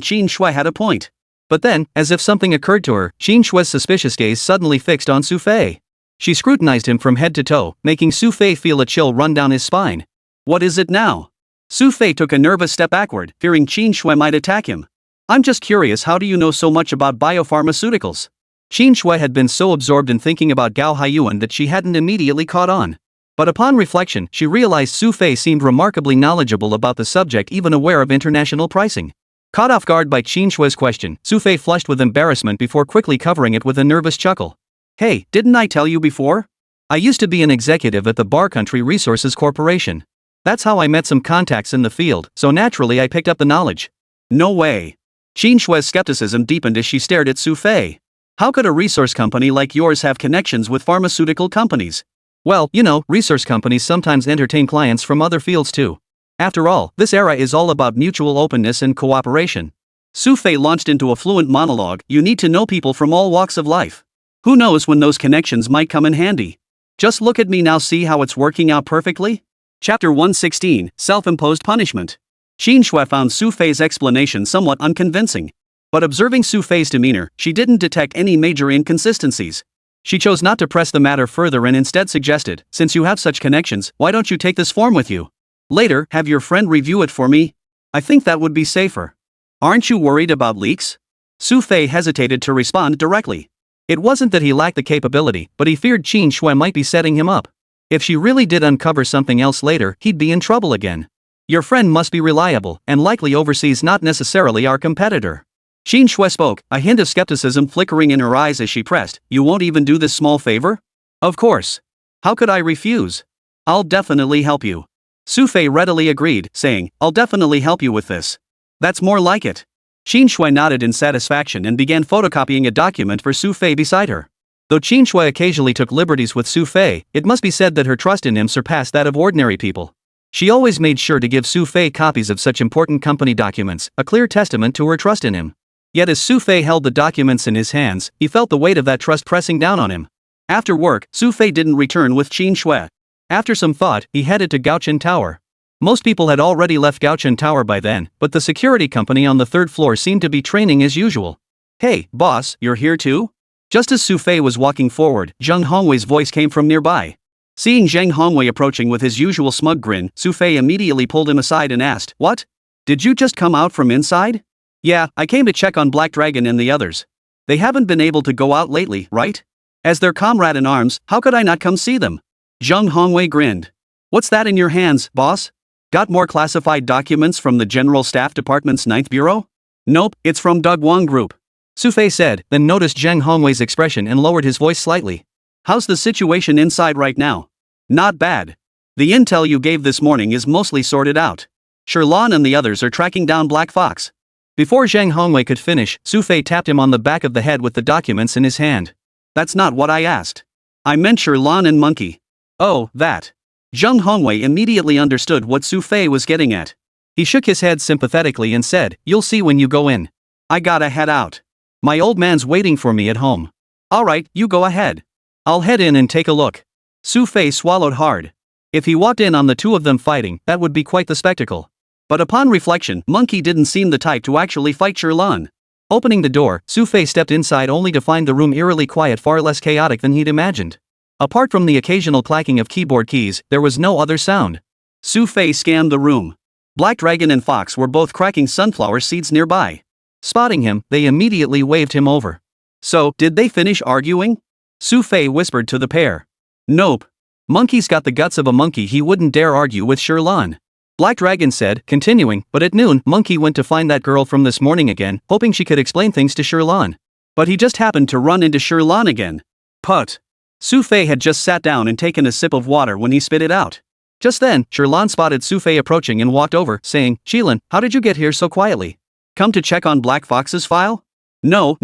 Qin Shui had a point. But then, as if something occurred to her, Qin Shui's suspicious gaze suddenly fixed on Xu Fei. She scrutinized him from head to toe, making Xu Fei feel a chill run down his spine. "What is it now?" Xu Fei took a nervous step backward, fearing Qin Shui might attack him. "I'm just curious, how do you know so much about biopharmaceuticals?" Qin Shui had been so absorbed in thinking about Gao Haiyuan that she hadn't immediately caught on. But upon reflection, she realized Xu Fei seemed remarkably knowledgeable about the subject, even aware of international pricing. Caught off guard by Qin Shui's question, Xu Fei flushed with embarrassment before quickly covering it with a nervous chuckle. "Hey, didn't I tell you before? I used to be an executive at the Bar Country Resources Corporation. That's how I met some contacts in the field, so naturally I picked up the knowledge." "No way." Qin Shui's skepticism deepened as she stared at Xu Fei. "How could a resource company like yours have connections with pharmaceutical companies?" "Well, you know, resource companies sometimes entertain clients from other fields too. After all, this era is all about mutual openness and cooperation." Xu Fei launched into a fluent monologue. "You need to know people from all walks of life. Who knows when those connections might come in handy? Just look at me now, see how it's working out perfectly?" Chapter 116, Self-Imposed Punishment. Qin Shui found Xu Fei's explanation somewhat unconvincing. But observing Xu Fei's demeanor, she didn't detect any major inconsistencies. She chose not to press the matter further and instead suggested, "Since you have such connections, why don't you take this form with you? Later, have your friend review it for me? I think that would be safer." "Aren't you worried about leaks?" Xu Fei hesitated to respond directly. It wasn't that he lacked the capability, but he feared Qin Shui might be setting him up. If she really did uncover something else later, he'd be in trouble again. "Your friend must be reliable, and likely overseas, not necessarily our competitor." Xin Shui spoke, a hint of skepticism flickering in her eyes as she pressed, "You won't even do this small favor?" "Of course. How could I refuse? I'll definitely help you." Xu Fei readily agreed, saying, "I'll definitely help you with this." "That's more like it." Xin Shui nodded in satisfaction and began photocopying a document for Xu Fei beside her. Though Xin Shui occasionally took liberties with Xu Fei, it must be said that her trust in him surpassed that of ordinary people. She always made sure to give Xu Fei copies of such important company documents, a clear testament to her trust in him. Yet as Xu Fei held the documents in his hands, he felt the weight of that trust pressing down on him. After work, Xu Fei didn't return with Xin Shui. After some thought, he headed to Gaochen Tower. Most people had already left Gaochen Tower by then, but the security company on the third floor seemed to be training as usual. "Hey, boss, you're here too?" Just as Xu Fei was walking forward, Zhang Hongwei's voice came from nearby. Seeing Zhang Hongwei approaching with his usual smug grin, Xu Fei immediately pulled him aside and asked, "What? Did you just come out from inside?" "Yeah, I came to check on Black Dragon and the others. They haven't been able to go out lately, right? As their comrade in arms, how could I not come see them?" Zhang Hongwei grinned. "What's that in your hands, boss? Got more classified documents from the General Staff Department's 9th Bureau?" "Nope, it's from Doug Wong Group," Xu Fei said, then noticed Zhang Hongwei's expression and lowered his voice slightly. "How's the situation inside right now?" "Not bad. The intel you gave this morning is mostly sorted out. Sherlon and the others are tracking down Black Fox." Before Zhang Hongwei could finish, Xu Fei tapped him on the back of the head with the documents in his hand. "That's not what I asked. I meant Sherlon and Monkey." "Oh, that." Zhang Hongwei immediately understood what Xu Fei was getting at. He shook his head sympathetically and said, "You'll see when you go in. I gotta head out. My old man's waiting for me at home." "Alright, you go ahead. I'll head in and take a look." Xu Fei swallowed hard. If he walked in on the two of them fighting, that would be quite the spectacle. But upon reflection, Monkey didn't seem the type to actually fight Sherlon. Opening the door, Xu Fei stepped inside only to find the room eerily quiet, far less chaotic than he'd imagined. Apart from the occasional clacking of keyboard keys, there was no other sound. Xu Fei scanned the room. Black Dragon and Fox were both cracking sunflower seeds nearby. Spotting him, they immediately waved him over. "So, did they finish arguing?" Xu Fei whispered to the pair. "Nope. Monkey's got the guts of a monkey, he wouldn't dare argue with Sherlon." Black Dragon said, continuing, "But at noon, Monkey went to find that girl from this morning again, hoping she could explain things to Sherlon. But he just happened to run into Sherlon again. Put." Xu Fei had just sat down and taken a sip of water when he spit it out. Just then, Sherlon spotted Xu Fei approaching and walked over, saying, "Shilin, how did you get here so quietly? Come to check on Black Fox's file?" No.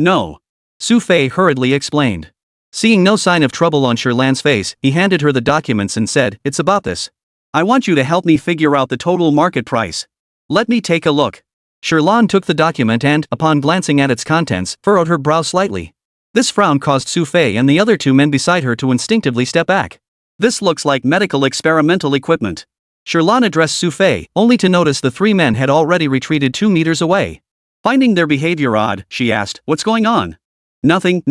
Xu Fei hurriedly explained. Seeing no sign of trouble on Sherlan's face, he handed her the documents and said, "It's about this. I want you to help me figure out the total market price. Let me take a look." Sherlon took the document and, upon glancing at its contents, furrowed her brow slightly. This frown caused Xu Fei and the other two men beside her to instinctively step back. "This looks like medical experimental equipment." Sherlon addressed Xu Fei, only to notice the three men had already retreated 2 meters away. Finding their behavior odd, she asked, "What's going on?" Nothing.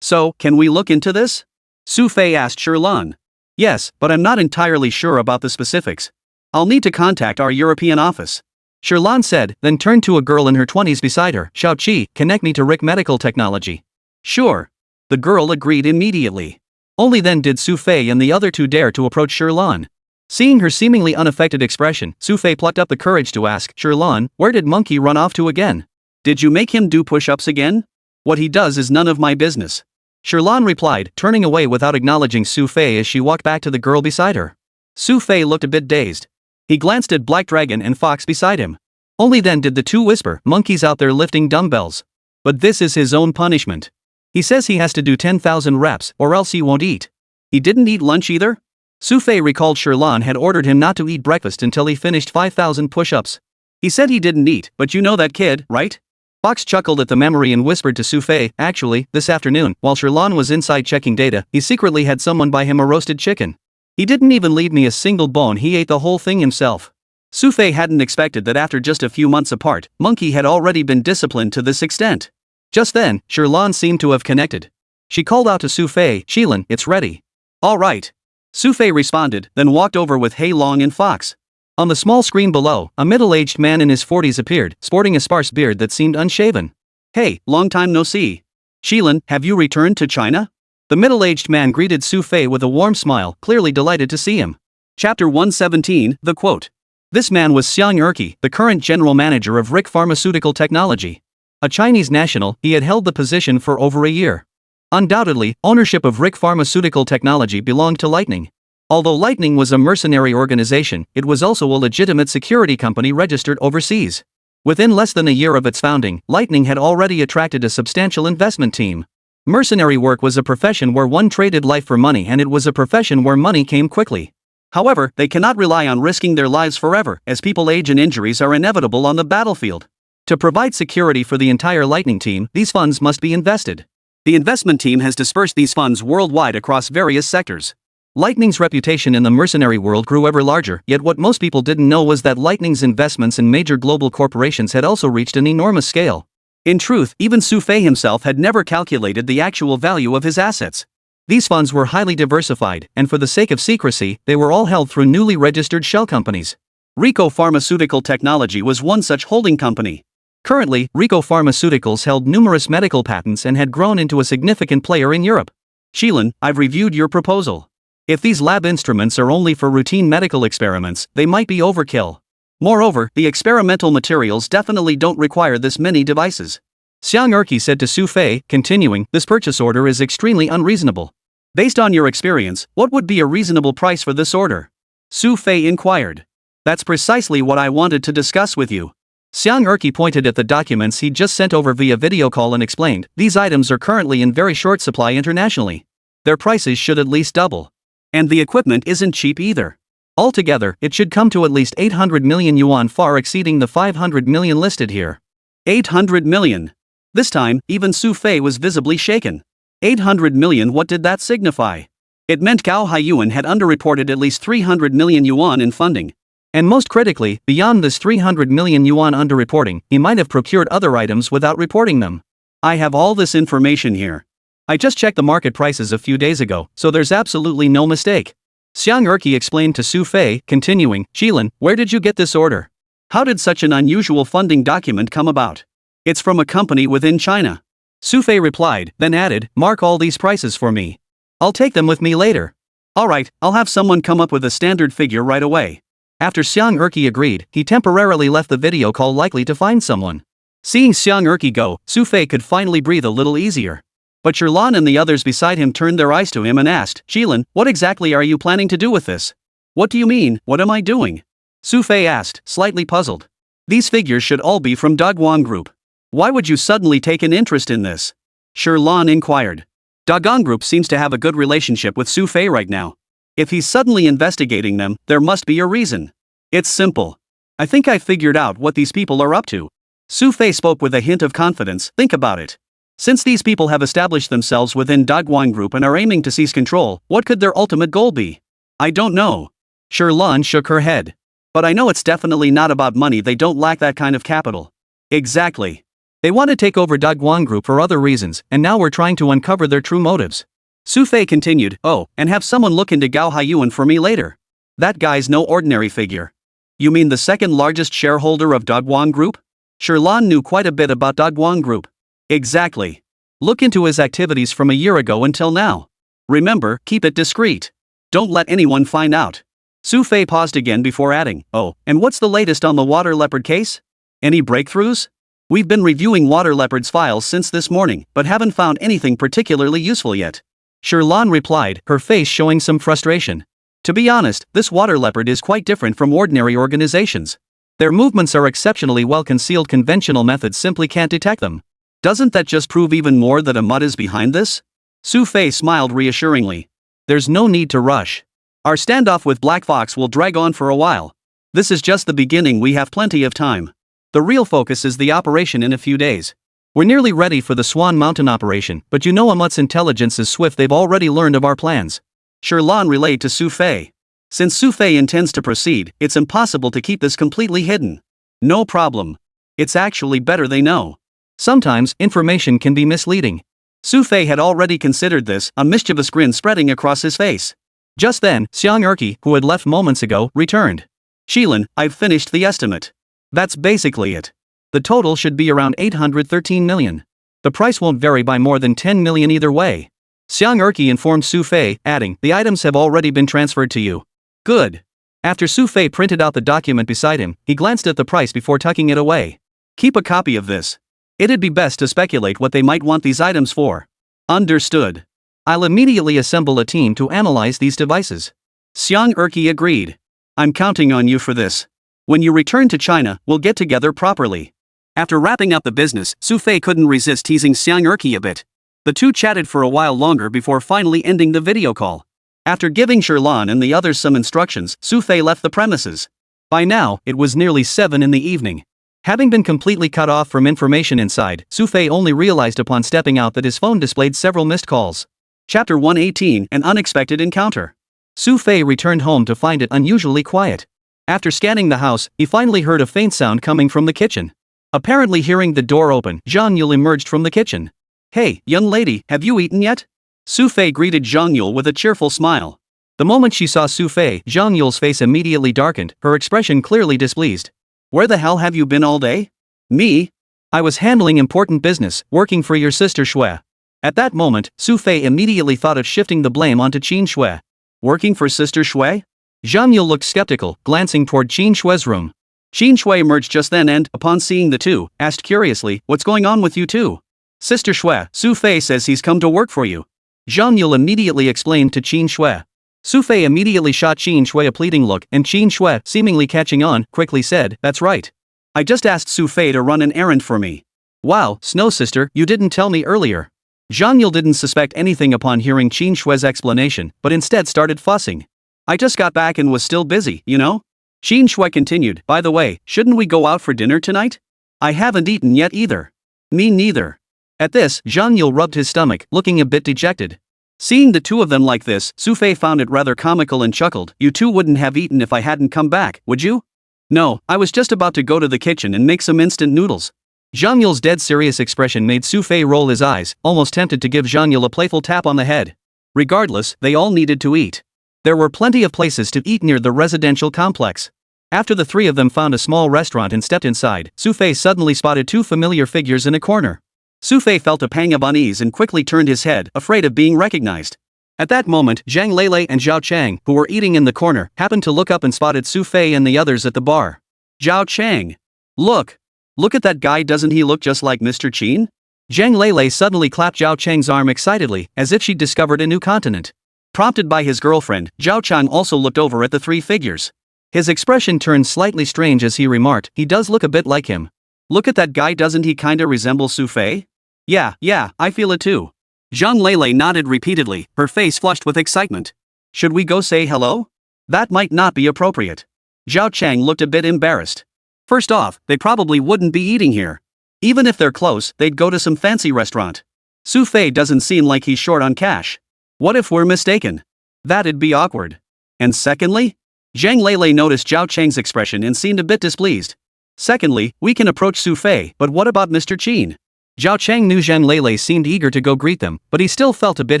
"So, can we look into this?" Xu Fei asked Sherlon. "Yes, but I'm not entirely sure about the specifics. I'll need to contact our European office." Sherlon said, then turned to a girl in her 20s beside her. "Xiao Qi, connect me to Rick Medical Technology." "Sure." The girl agreed immediately. Only then did Xu Fei and the other two dare to approach Sherlon. Seeing her seemingly unaffected expression, Xu Fei plucked up the courage to ask, "Sherlon, where did Monkey run off to again? Did you make him do push-ups again? What he does is none of my business." Sherlon replied, turning away without acknowledging Xu Fei as she walked back to the girl beside her. Xu Fei looked a bit dazed. He glanced at Black Dragon and Fox beside him. Only then did the two whisper, "Monkey's out there lifting dumbbells. But this is his own punishment. He says he has to do 10,000 reps, or else he won't eat." "He didn't eat lunch either?" Xu Fei recalled Sherlon had ordered him not to eat breakfast until he finished 5,000 push-ups. "He said he didn't eat, but you know that kid, right?" Fox chuckled at the memory and whispered to Xu Fei, "Actually, this afternoon, while Sherlon was inside checking data, he secretly had someone buy him a roasted chicken. He didn't even leave me a single bone, he ate the whole thing himself." Xu Fei hadn't expected that after just a few months apart, Monkey had already been disciplined to this extent. Just then, Sherlon seemed to have connected. She called out to Xu Fei, "Shilin, it's ready." "All right." Xu Fei responded, then walked over with Hei Long and Fox. On the small screen below, a middle-aged man in his 40s appeared, sporting a sparse beard that seemed unshaven. "Hey, long time no see. Shilin, have you returned to China?" The middle-aged man greeted Xu Fei with a warm smile, clearly delighted to see him. Chapter 117, the quote. This man was Xiang Erqi, the current general manager of Rick Pharmaceutical Technology. A Chinese national, he had held the position for over a year. Undoubtedly, ownership of RIC pharmaceutical technology belonged to Lightning. Although Lightning was a mercenary organization, it was also a legitimate security company registered overseas. Within less than a year of its founding, Lightning had already attracted a substantial investment team. Mercenary work was a profession where one traded life for money, and it was a profession where money came quickly. However, they cannot rely on risking their lives forever, as people age and injuries are inevitable on the battlefield. To provide security for the entire Lightning team, these funds must be invested. The investment team has dispersed these funds worldwide across various sectors. Lightning's reputation in the mercenary world grew ever larger, yet what most people didn't know was that Lightning's investments in major global corporations had also reached an enormous scale. In truth, even Xu Fei himself had never calculated the actual value of his assets. These funds were highly diversified, and for the sake of secrecy, they were all held through newly registered shell companies. Rico Pharmaceutical Technology was one such holding company. Currently, Rico Pharmaceuticals held numerous medical patents and had grown into a significant player in Europe. Shilin, I've reviewed your proposal. If these lab instruments are only for routine medical experiments, they might be overkill. Moreover, the experimental materials definitely don't require this many devices. Xiang Erqi said to Xu Fei, continuing, this purchase order is extremely unreasonable. Based on your experience, what would be a reasonable price for this order? Xu Fei inquired. That's precisely what I wanted to discuss with you. Xiang Erqi pointed at the documents he'd just sent over via video call and explained, these items are currently in very short supply internationally. Their prices should at least double. And the equipment isn't cheap either. Altogether, it should come to at least 800 million yuan, far exceeding the 500 million listed here. 800 million. This time, even Xu Fei was visibly shaken. 800 million, what did that signify? It meant Gao Haiyuan had underreported at least 300 million yuan in funding. And most critically, beyond this 300 million yuan underreporting, he might have procured other items without reporting them. I have all this information here. I just checked the market prices a few days ago, so there's absolutely no mistake. Xiang Erqi explained to Xu Fei, continuing, Shilin, where did you get this order? How did such an unusual funding document come about? It's from a company within China. Xu Fei replied, then added, mark all these prices for me. I'll take them with me later. Alright, I'll have someone come up with a standard figure right away. After Xiang Erqi agreed, he temporarily left the video call, likely to find someone. Seeing Xiang Erqi go, Xu Fei could finally breathe a little easier. But Shirlan and the others beside him turned their eyes to him and asked, Shilin, what exactly are you planning to do with this? What do you mean, what am I doing? Xu Fei asked, slightly puzzled. These figures should all be from Dagwang Group. Why would you suddenly take an interest in this? Shirlan inquired. Dagong Group seems to have a good relationship with Xu Fei right now. If he's suddenly investigating them, there must be a reason. It's simple. I think I figured out what these people are up to. Xu Fei spoke with a hint of confidence, think about it. Since these people have established themselves within Dagwang Group and are aiming to seize control, what could their ultimate goal be? I don't know. Shirlan shook her head. But I know it's definitely not about money, they don't lack that kind of capital. Exactly. They want to take over Dagwang Group for other reasons, and now we're trying to uncover their true motives. Xu Fei continued, oh, and have someone look into Gao Haiyuan for me later. That guy's no ordinary figure. You mean the second largest shareholder of Dagwang Group? Shirlan knew quite a bit about Dagwang Group. Exactly. Look into his activities from a year ago until now. Remember, keep it discreet. Don't let anyone find out. Xu Fei paused again before adding, oh, and what's the latest on the water leopard case? Any breakthroughs? We've been reviewing water leopard's files since this morning, but haven't found anything particularly useful yet. Shirlan replied, her face showing some frustration. To be honest, this water leopard is quite different from ordinary organizations. Their movements are exceptionally well concealed, conventional methods simply can't detect them. Doesn't that just prove even more that a mud is behind this? Xu Fei smiled reassuringly. There's no need to rush. Our standoff with Black Fox will drag on for a while. This is just the beginning, we have plenty of time. The real focus is the operation in a few days. We're nearly ready for the Swan Mountain operation, but you know Amut's intelligence is swift, they've already learned of our plans. Shirlan relayed to Xu Fei. Since Xu Fei intends to proceed, it's impossible to keep this completely hidden. No problem. It's actually better they know. Sometimes, information can be misleading. Xu Fei had already considered this, a mischievous grin spreading across his face. Just then, Xiang Erqi, who had left moments ago, returned. Shilin, I've finished the estimate. That's basically it. The total should be around 813 million. The price won't vary by more than 10 million either way. Xiang Erqi informed Xu Fei, adding, the items have already been transferred to you. Good. After Xu Fei printed out the document beside him, he glanced at the price before tucking it away. Keep a copy of this. It'd be best to speculate what they might want these items for. Understood. I'll immediately assemble a team to analyze these devices. Xiang Erqi agreed. I'm counting on you for this. When you return to China, we'll get together properly. After wrapping up the business, Xu Fei couldn't resist teasing Xiang Erqi a bit. The two chatted for a while longer before finally ending the video call. After giving Sherlan and the others some instructions, Xu Fei left the premises. By now, it was nearly 7 in the evening. Having been completely cut off from information inside, Xu Fei only realized upon stepping out that his phone displayed several missed calls. Chapter 118, An Unexpected Encounter. Xu Fei returned home to find it unusually quiet. After scanning the house, he finally heard a faint sound coming from the kitchen. Apparently hearing the door open, Zhang Yule emerged from the kitchen. Hey, young lady, have you eaten yet? Xu Fei greeted Zhang Yule with a cheerful smile. The moment she saw Xu Fei, Zhang Yule's face immediately darkened, her expression clearly displeased. Where the hell have you been all day? Me? I was handling important business, working for your sister Shui. At that moment, Xu Fei immediately thought of shifting the blame onto Qin Shui. Working for sister Shui? Zhang Yule looked skeptical, glancing toward Qin Shui's room. Qin Shui emerged just then and, upon seeing the two, asked curiously, what's going on with you two? Sister Shui, Xu Fei says he's come to work for you. Zhang Yule immediately explained to Qin Shui. Xu Fei immediately shot Qin Shui a pleading look, and Qin Shui, seemingly catching on, quickly said, that's right. I just asked Xu Fei to run an errand for me. Wow, Snow Sister, you didn't tell me earlier. Zhang Yule didn't suspect anything upon hearing Qin Shui's explanation, but instead started fussing. I just got back and was still busy, you know? Qin Shui continued, by the way, shouldn't we go out for dinner tonight? I haven't eaten yet either. Me neither. At this, Zhang Yule rubbed his stomach, looking a bit dejected. Seeing the two of them like this, Xu Fei found it rather comical and chuckled. You two wouldn't have eaten if I hadn't come back, would you? No, I was just about to go to the kitchen and make some instant noodles. Zhang Yule's dead serious expression made Xu Fei roll his eyes, almost tempted to give Zhang Yule a playful tap on the head. Regardless, they all needed to eat. There were plenty of places to eat near the residential complex. After the three of them found a small restaurant and stepped inside, Xu Fei suddenly spotted two familiar figures in a corner. Xu Fei felt a pang of unease and quickly turned his head, afraid of being recognized. At that moment, Zhang Lele and Zhao Chang, who were eating in the corner, happened to look up and spotted Xu Fei and the others at the bar. Zhao Chang. Look at that guy, doesn't he look just like Mr. Qin? Zhang Lele suddenly clapped Zhao Chang's arm excitedly, as if she'd discovered a new continent. Prompted by his girlfriend, Zhao Chang also looked over at the three figures. His expression turned slightly strange as he remarked, he does look a bit like him. Look at that guy, doesn't he kinda resemble Xu Fei? Yeah, I feel it too. Zhang Lele nodded repeatedly, her face flushed with excitement. Should we go say hello? That might not be appropriate. Zhao Chang looked a bit embarrassed. First off, they probably wouldn't be eating here. Even if they're close, they'd go to some fancy restaurant. Xu Fei doesn't seem like he's short on cash. What if we're mistaken? That'd be awkward. And secondly? Zhang Lele noticed Zhao Chang's expression and seemed a bit displeased. Secondly, we can approach Xu Fei, but what about Mr. Qin? Zhao Chang knew Zhang Lele seemed eager to go greet them, but he still felt a bit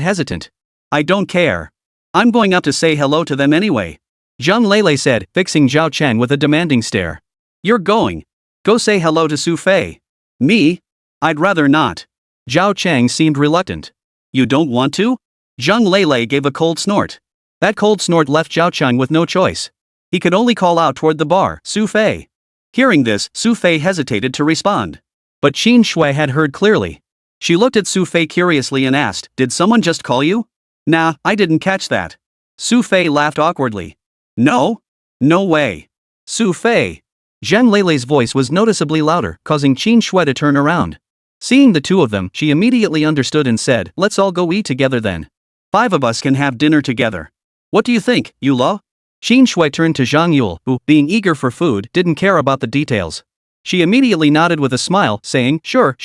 hesitant. I don't care. I'm going up to say hello to them anyway. Zhang Lele said, fixing Zhao Chang with a demanding stare. You're going. Go say hello to Xu Fei. Me? I'd rather not. Zhao Chang seemed reluctant. You don't want to? Zhang Lele gave a cold snort. That cold snort left Zhao Chang with no choice. He could only call out toward the bar, Xu Fei. Hearing this, Xu Fei hesitated to respond. But Qin Shui had heard clearly. She looked at Xu Fei curiously and asked, did someone just call you? Nah, I didn't catch that. Xu Fei laughed awkwardly. No? No way. Xu Fei. Zhang Lele's voice was noticeably louder, causing Qin Shui to turn around. Seeing the two of them, she immediately understood and said, let's all go eat together then. 5 of us can have dinner together. What do you think, Yule? Qin Shui turned to Zhang Yule, who, being eager for food, didn't care about the details. She immediately nodded with a smile, saying, sure.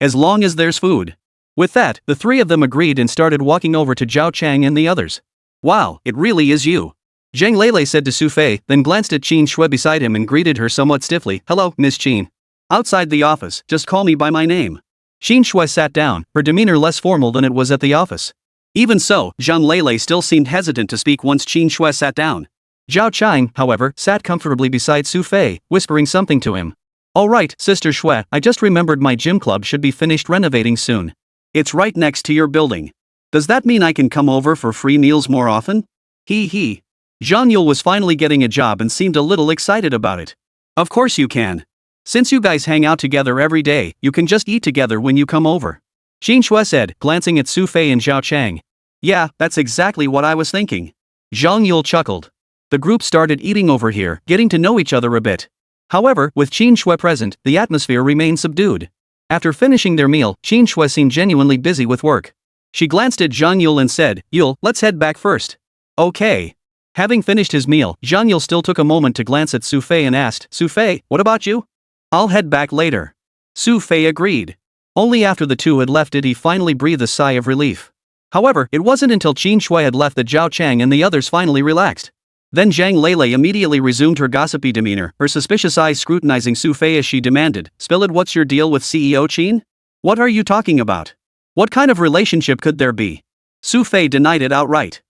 As long as there's food. With that, the three of them agreed and started walking over to Zhao Chang and the others. Wow, it really is you. Zhang Lele said to Xu Fei, then glanced at Qin Shui beside him and greeted her somewhat stiffly. Hello, Miss Qin. Outside the office, just call me by my name. Qin Shui sat down, her demeanor less formal than it was at the office. Even so, Zhang Lele still seemed hesitant to speak once Qin Shui sat down. Zhao Chang, however, sat comfortably beside Xu Fei, whispering something to him. Alright, Sister Shui, I just remembered my gym club should be finished renovating soon. It's right next to your building. Does that mean I can come over for free meals more often? Hee. Zhang Yule was finally getting a job and seemed a little excited about it. Of course you can. Since you guys hang out together every day, you can just eat together when you come over. Qin Shui said, glancing at Xu Fei and Zhao Chang. Yeah, that's exactly what I was thinking. Zhang Yule chuckled. The group started eating over here, getting to know each other a bit. However, with Qin Shui present, the atmosphere remained subdued. After finishing their meal, Qin Shui seemed genuinely busy with work. She glanced at Zhang Yule and said, Yule, let's head back first. Okay. Having finished his meal, Zhang Yule still took a moment to glance at Xu Fei and asked, Xu Fei, what about you? I'll head back later. Xu Fei agreed. Only after the two had left did he finally breathe a sigh of relief. However, it wasn't until Qin Shui had left that Zhao Chang and the others finally relaxed. Then Zhang Lele immediately resumed her gossipy demeanor, her suspicious eyes scrutinizing Xu Fei as she demanded, Spill it, what's your deal with CEO Qin? What are you talking about? What kind of relationship could there be? Xu Fei denied it outright.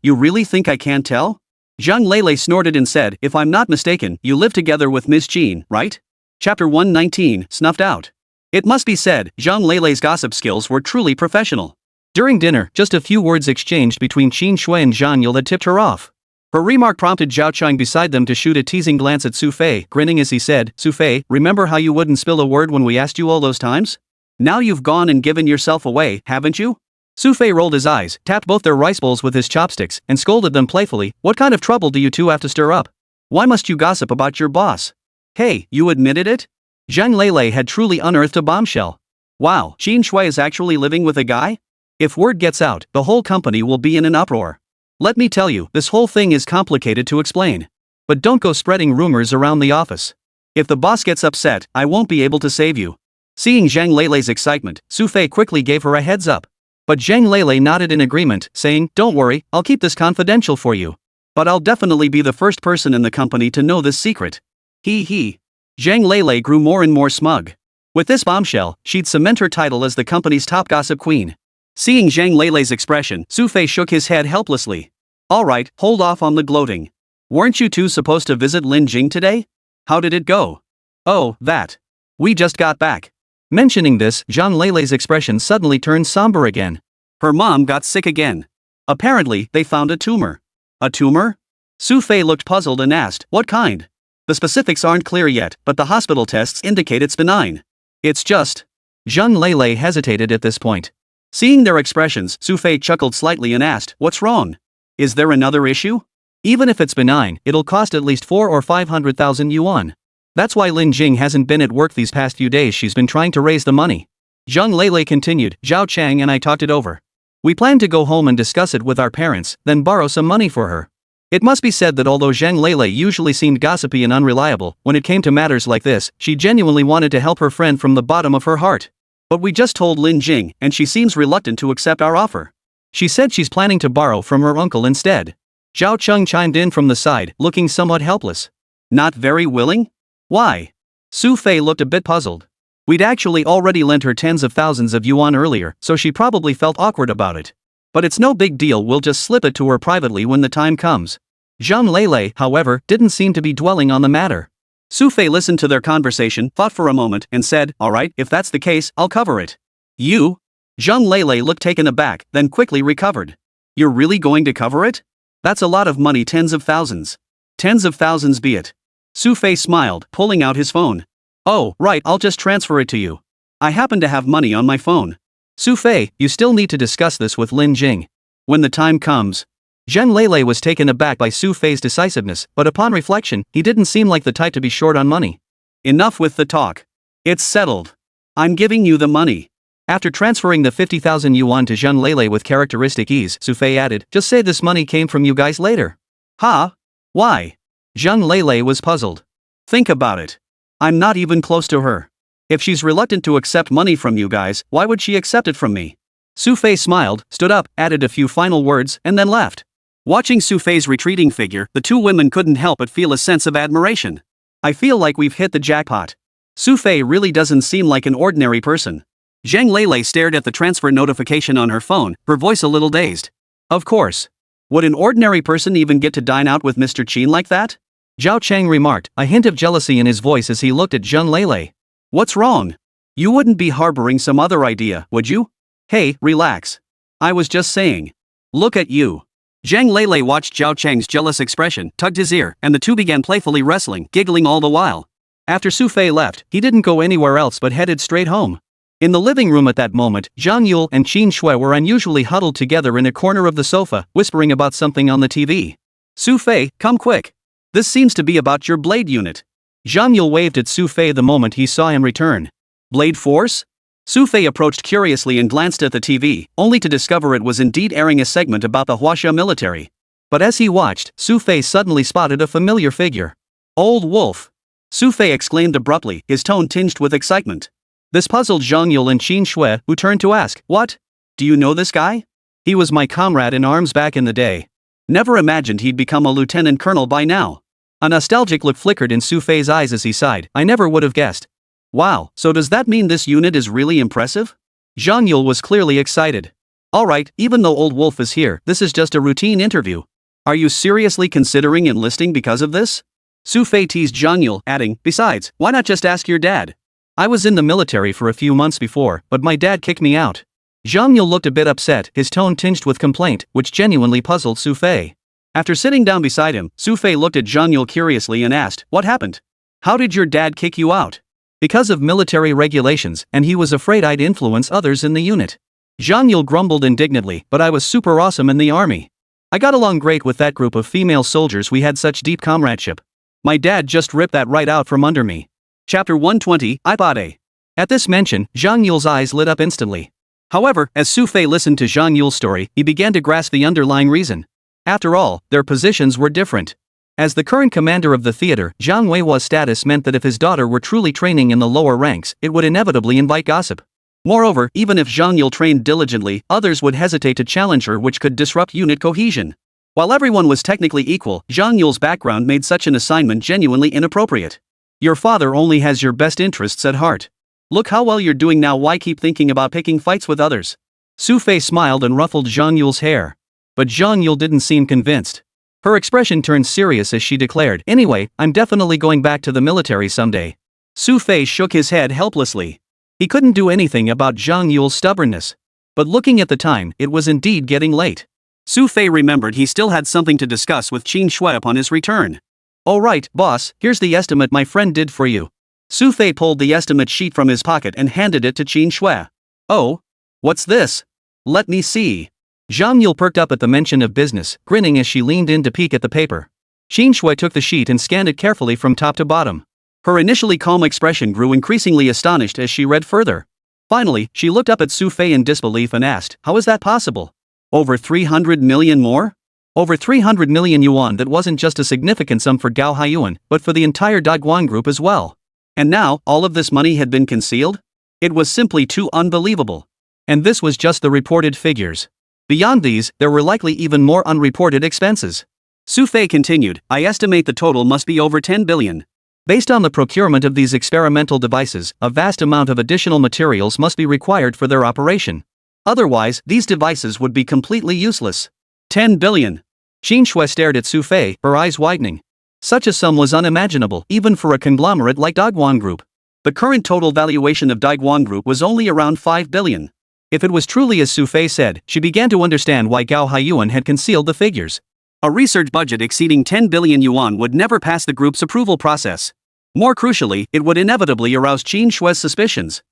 You really think I can't tell? Zhang Lele snorted and said, if I'm not mistaken, you live together with Ms. Qin, right? Chapter 119, Snuffed Out. It must be said, Zhang Lele's gossip skills were truly professional. During dinner, just a few words exchanged between Qin Shui and Zhang Yule had tipped her off. Her remark prompted Zhao Chang beside them to shoot a teasing glance at Xu Fei, grinning as he said, Xu Fei, remember how you wouldn't spill a word when we asked you all those times? Now you've gone and given yourself away, haven't you? Xu Fei rolled his eyes, tapped both their rice bowls with his chopsticks, and scolded them playfully, what kind of trouble do you two have to stir up? Why must you gossip about your boss? Hey, you admitted it? Zhang Lele had truly unearthed a bombshell. Wow, Qin Shui is actually living with a guy? If word gets out, the whole company will be in an uproar. Let me tell you, this whole thing is complicated to explain. But don't go spreading rumors around the office. If the boss gets upset, I won't be able to save you. Seeing Zhang Lele's excitement, Xu Fei quickly gave her a heads up. But Zhang Lele nodded in agreement, saying, don't worry, I'll keep this confidential for you. But I'll definitely be the first person in the company to know this secret. He. Zhang Lele grew more and more smug. With this bombshell, she'd cement her title as the company's top gossip queen. Seeing Zhang Lele's expression, Xu Fei shook his head helplessly. Alright, hold off on the gloating. Weren't you two supposed to visit Lin Jing today? How did it go? Oh, that. We just got back. Mentioning this, Zhang Lele's expression suddenly turned somber again. Her mom got sick again. Apparently, they found a tumor. A tumor? Xu Fei looked puzzled and asked, what kind? The specifics aren't clear yet, but the hospital tests indicate it's benign. It's just. Zhang Lele hesitated at this point. Seeing their expressions, Xu Fei chuckled slightly and asked, what's wrong? Is there another issue? Even if it's benign, it'll cost at least 400,000 or 500,000 yuan. That's why Lin Jing hasn't been at work these past few days, she's been trying to raise the money. Zhang Lele continued, Zhao Chang and I talked it over. We plan to go home and discuss it with our parents, then borrow some money for her. It must be said that although Zhang Lele usually seemed gossipy and unreliable, when it came to matters like this, she genuinely wanted to help her friend from the bottom of her heart. But we just told Lin Jing, and she seems reluctant to accept our offer. She said she's planning to borrow from her uncle instead. Zhao Cheng chimed in from the side, looking somewhat helpless. Not very willing? Why? Xu Fei looked a bit puzzled. We'd actually already lent her tens of thousands of yuan earlier, so she probably felt awkward about it. But it's no big deal, we'll just slip it to her privately when the time comes. Zhang Lele, however, didn't seem to be dwelling on the matter. Xu Fei listened to their conversation, thought for a moment, and said, alright, if that's the case, I'll cover it. You? Zhang Lele looked taken aback, then quickly recovered. You're really going to cover it? That's a lot of money, tens of thousands. Tens of thousands be it. Xu Fei smiled, pulling out his phone. Oh, right, I'll just transfer it to you. I happen to have money on my phone. Xu Fei, you still need to discuss this with Lin Jing. When the time comes. Zhang Lele was taken aback by Xu Fei's decisiveness, but upon reflection, he didn't seem like the type to be short on money. Enough with the talk. It's settled. I'm giving you the money. After transferring the 50,000 yuan to Zhang Lele with characteristic ease, Xu Fei added, just say this money came from you guys later. Huh? Why? Zhang Lele was puzzled. Think about it. I'm not even close to her. If she's reluctant to accept money from you guys, why would she accept it from me? Xu Fei smiled, stood up, added a few final words, and then left. Watching Xu Fei's retreating figure, the two women couldn't help but feel a sense of admiration. I feel like we've hit the jackpot. Xu Fei really doesn't seem like an ordinary person. Zhang Lele stared at the transfer notification on her phone, her voice a little dazed. Of course. Would an ordinary person even get to dine out with Mr. Qin like that? Zhao Chang remarked, a hint of jealousy in his voice as he looked at Zhang Lele. What's wrong? You wouldn't be harboring some other idea, would you? Hey, relax. I was just saying. Look at you. Zhang Lele watched Zhao Chang's jealous expression, tugged his ear, and the two began playfully wrestling, giggling all the while. After Xu Fei left, he didn't go anywhere else but headed straight home. In the living room at that moment, Zhang Yule and Qin Shui were unusually huddled together in a corner of the sofa, whispering about something on the TV. Xu Fei, come quick. This seems to be about your blade unit. Zhang Yule waved at Xu Fei the moment he saw him return. Blade Force? Xu Fei approached curiously and glanced at the TV, only to discover it was indeed airing a segment about the Huaxia military. But as he watched, Xu Fei suddenly spotted a familiar figure. Old Wolf. Xu Fei exclaimed abruptly, his tone tinged with excitement. This puzzled Zhang Yule and Qin Shui, who turned to ask, "What? Do you know this guy? He was my comrade in arms back in the day. Never imagined he'd become a lieutenant colonel by now." A nostalgic look flickered in Xu Fei's eyes as he sighed. "I never would have guessed." "Wow, so does that mean this unit is really impressive?" Zhang Yule was clearly excited. "Alright, even though Old Wolf is here, this is just a routine interview. Are you seriously considering enlisting because of this?" Xu Fei teased Zhang Yule, adding, "Besides, why not just ask your dad? I was in the military for a few months before, but my dad kicked me out." Zhang Yule looked a bit upset, his tone tinged with complaint, which genuinely puzzled Xu Fei. After sitting down beside him, Xu Fei looked at Zhang Yule curiously and asked, "What happened? How did your dad kick you out?" "Because of military regulations, and he was afraid I'd influence others in the unit." Zhang Yule grumbled indignantly, "But I was super awesome in the army. I got along great with that group of female soldiers, we had such deep comradeship. My dad just ripped that right out from under me." Chapter 120, Ipade. At this mention, Zhang Yule's eyes lit up instantly. However, as Xu Fei listened to Zhang Yule's story, he began to grasp the underlying reason. After all, their positions were different. As the current commander of the theater, Zhang Weihua's status meant that if his daughter were truly training in the lower ranks, it would inevitably invite gossip. Moreover, even if Zhang Yule trained diligently, others would hesitate to challenge her, which could disrupt unit cohesion. While everyone was technically equal, Zhang Yule's background made such an assignment genuinely inappropriate. Your father only has your best interests at heart. Look how well you're doing now, why keep thinking about picking fights with others? Xu Fei smiled and ruffled Zhang Yule's hair. But Zhang Yule didn't seem convinced. Her expression turned serious as she declared, "Anyway, I'm definitely going back to the military someday." Xu Fei shook his head helplessly. He couldn't do anything about Zhang Yule's stubbornness. But looking at the time, it was indeed getting late. Xu Fei remembered he still had something to discuss with Qin Shui upon his return. "All right, boss, here's the estimate my friend did for you." Xu Fei pulled the estimate sheet from his pocket and handed it to Qin Shui. "Oh? What's this? Let me see." Zhang Yule perked up at the mention of business, grinning as she leaned in to peek at the paper. Qin Shui took the sheet and scanned it carefully from top to bottom. Her initially calm expression grew increasingly astonished as she read further. Finally, she looked up at Xu Fei in disbelief and asked, "How is that possible? Over 300 million more? Over 300 million yuan. That wasn't just a significant sum for Gao Haiyuan, but for the entire Daiguan group as well. And now, all of this money had been concealed? It was simply too unbelievable. And this was just the reported figures. Beyond these, there were likely even more unreported expenses." Xu Fei continued, "I estimate the total must be over 10 billion. Based on the procurement of these experimental devices, a vast amount of additional materials must be required for their operation. Otherwise, these devices would be completely useless." 10 billion. Qin Shui stared at Xu Fei, her eyes widening. Such a sum was unimaginable, even for a conglomerate like Daiguan Group. The current total valuation of Daiguan Group was only around 5 billion. If it was truly as Xu Fei said, she began to understand why Gao Haiyuan had concealed the figures. A research budget exceeding 10 billion yuan would never pass the group's approval process. More crucially, it would inevitably arouse Qin Shui's suspicions.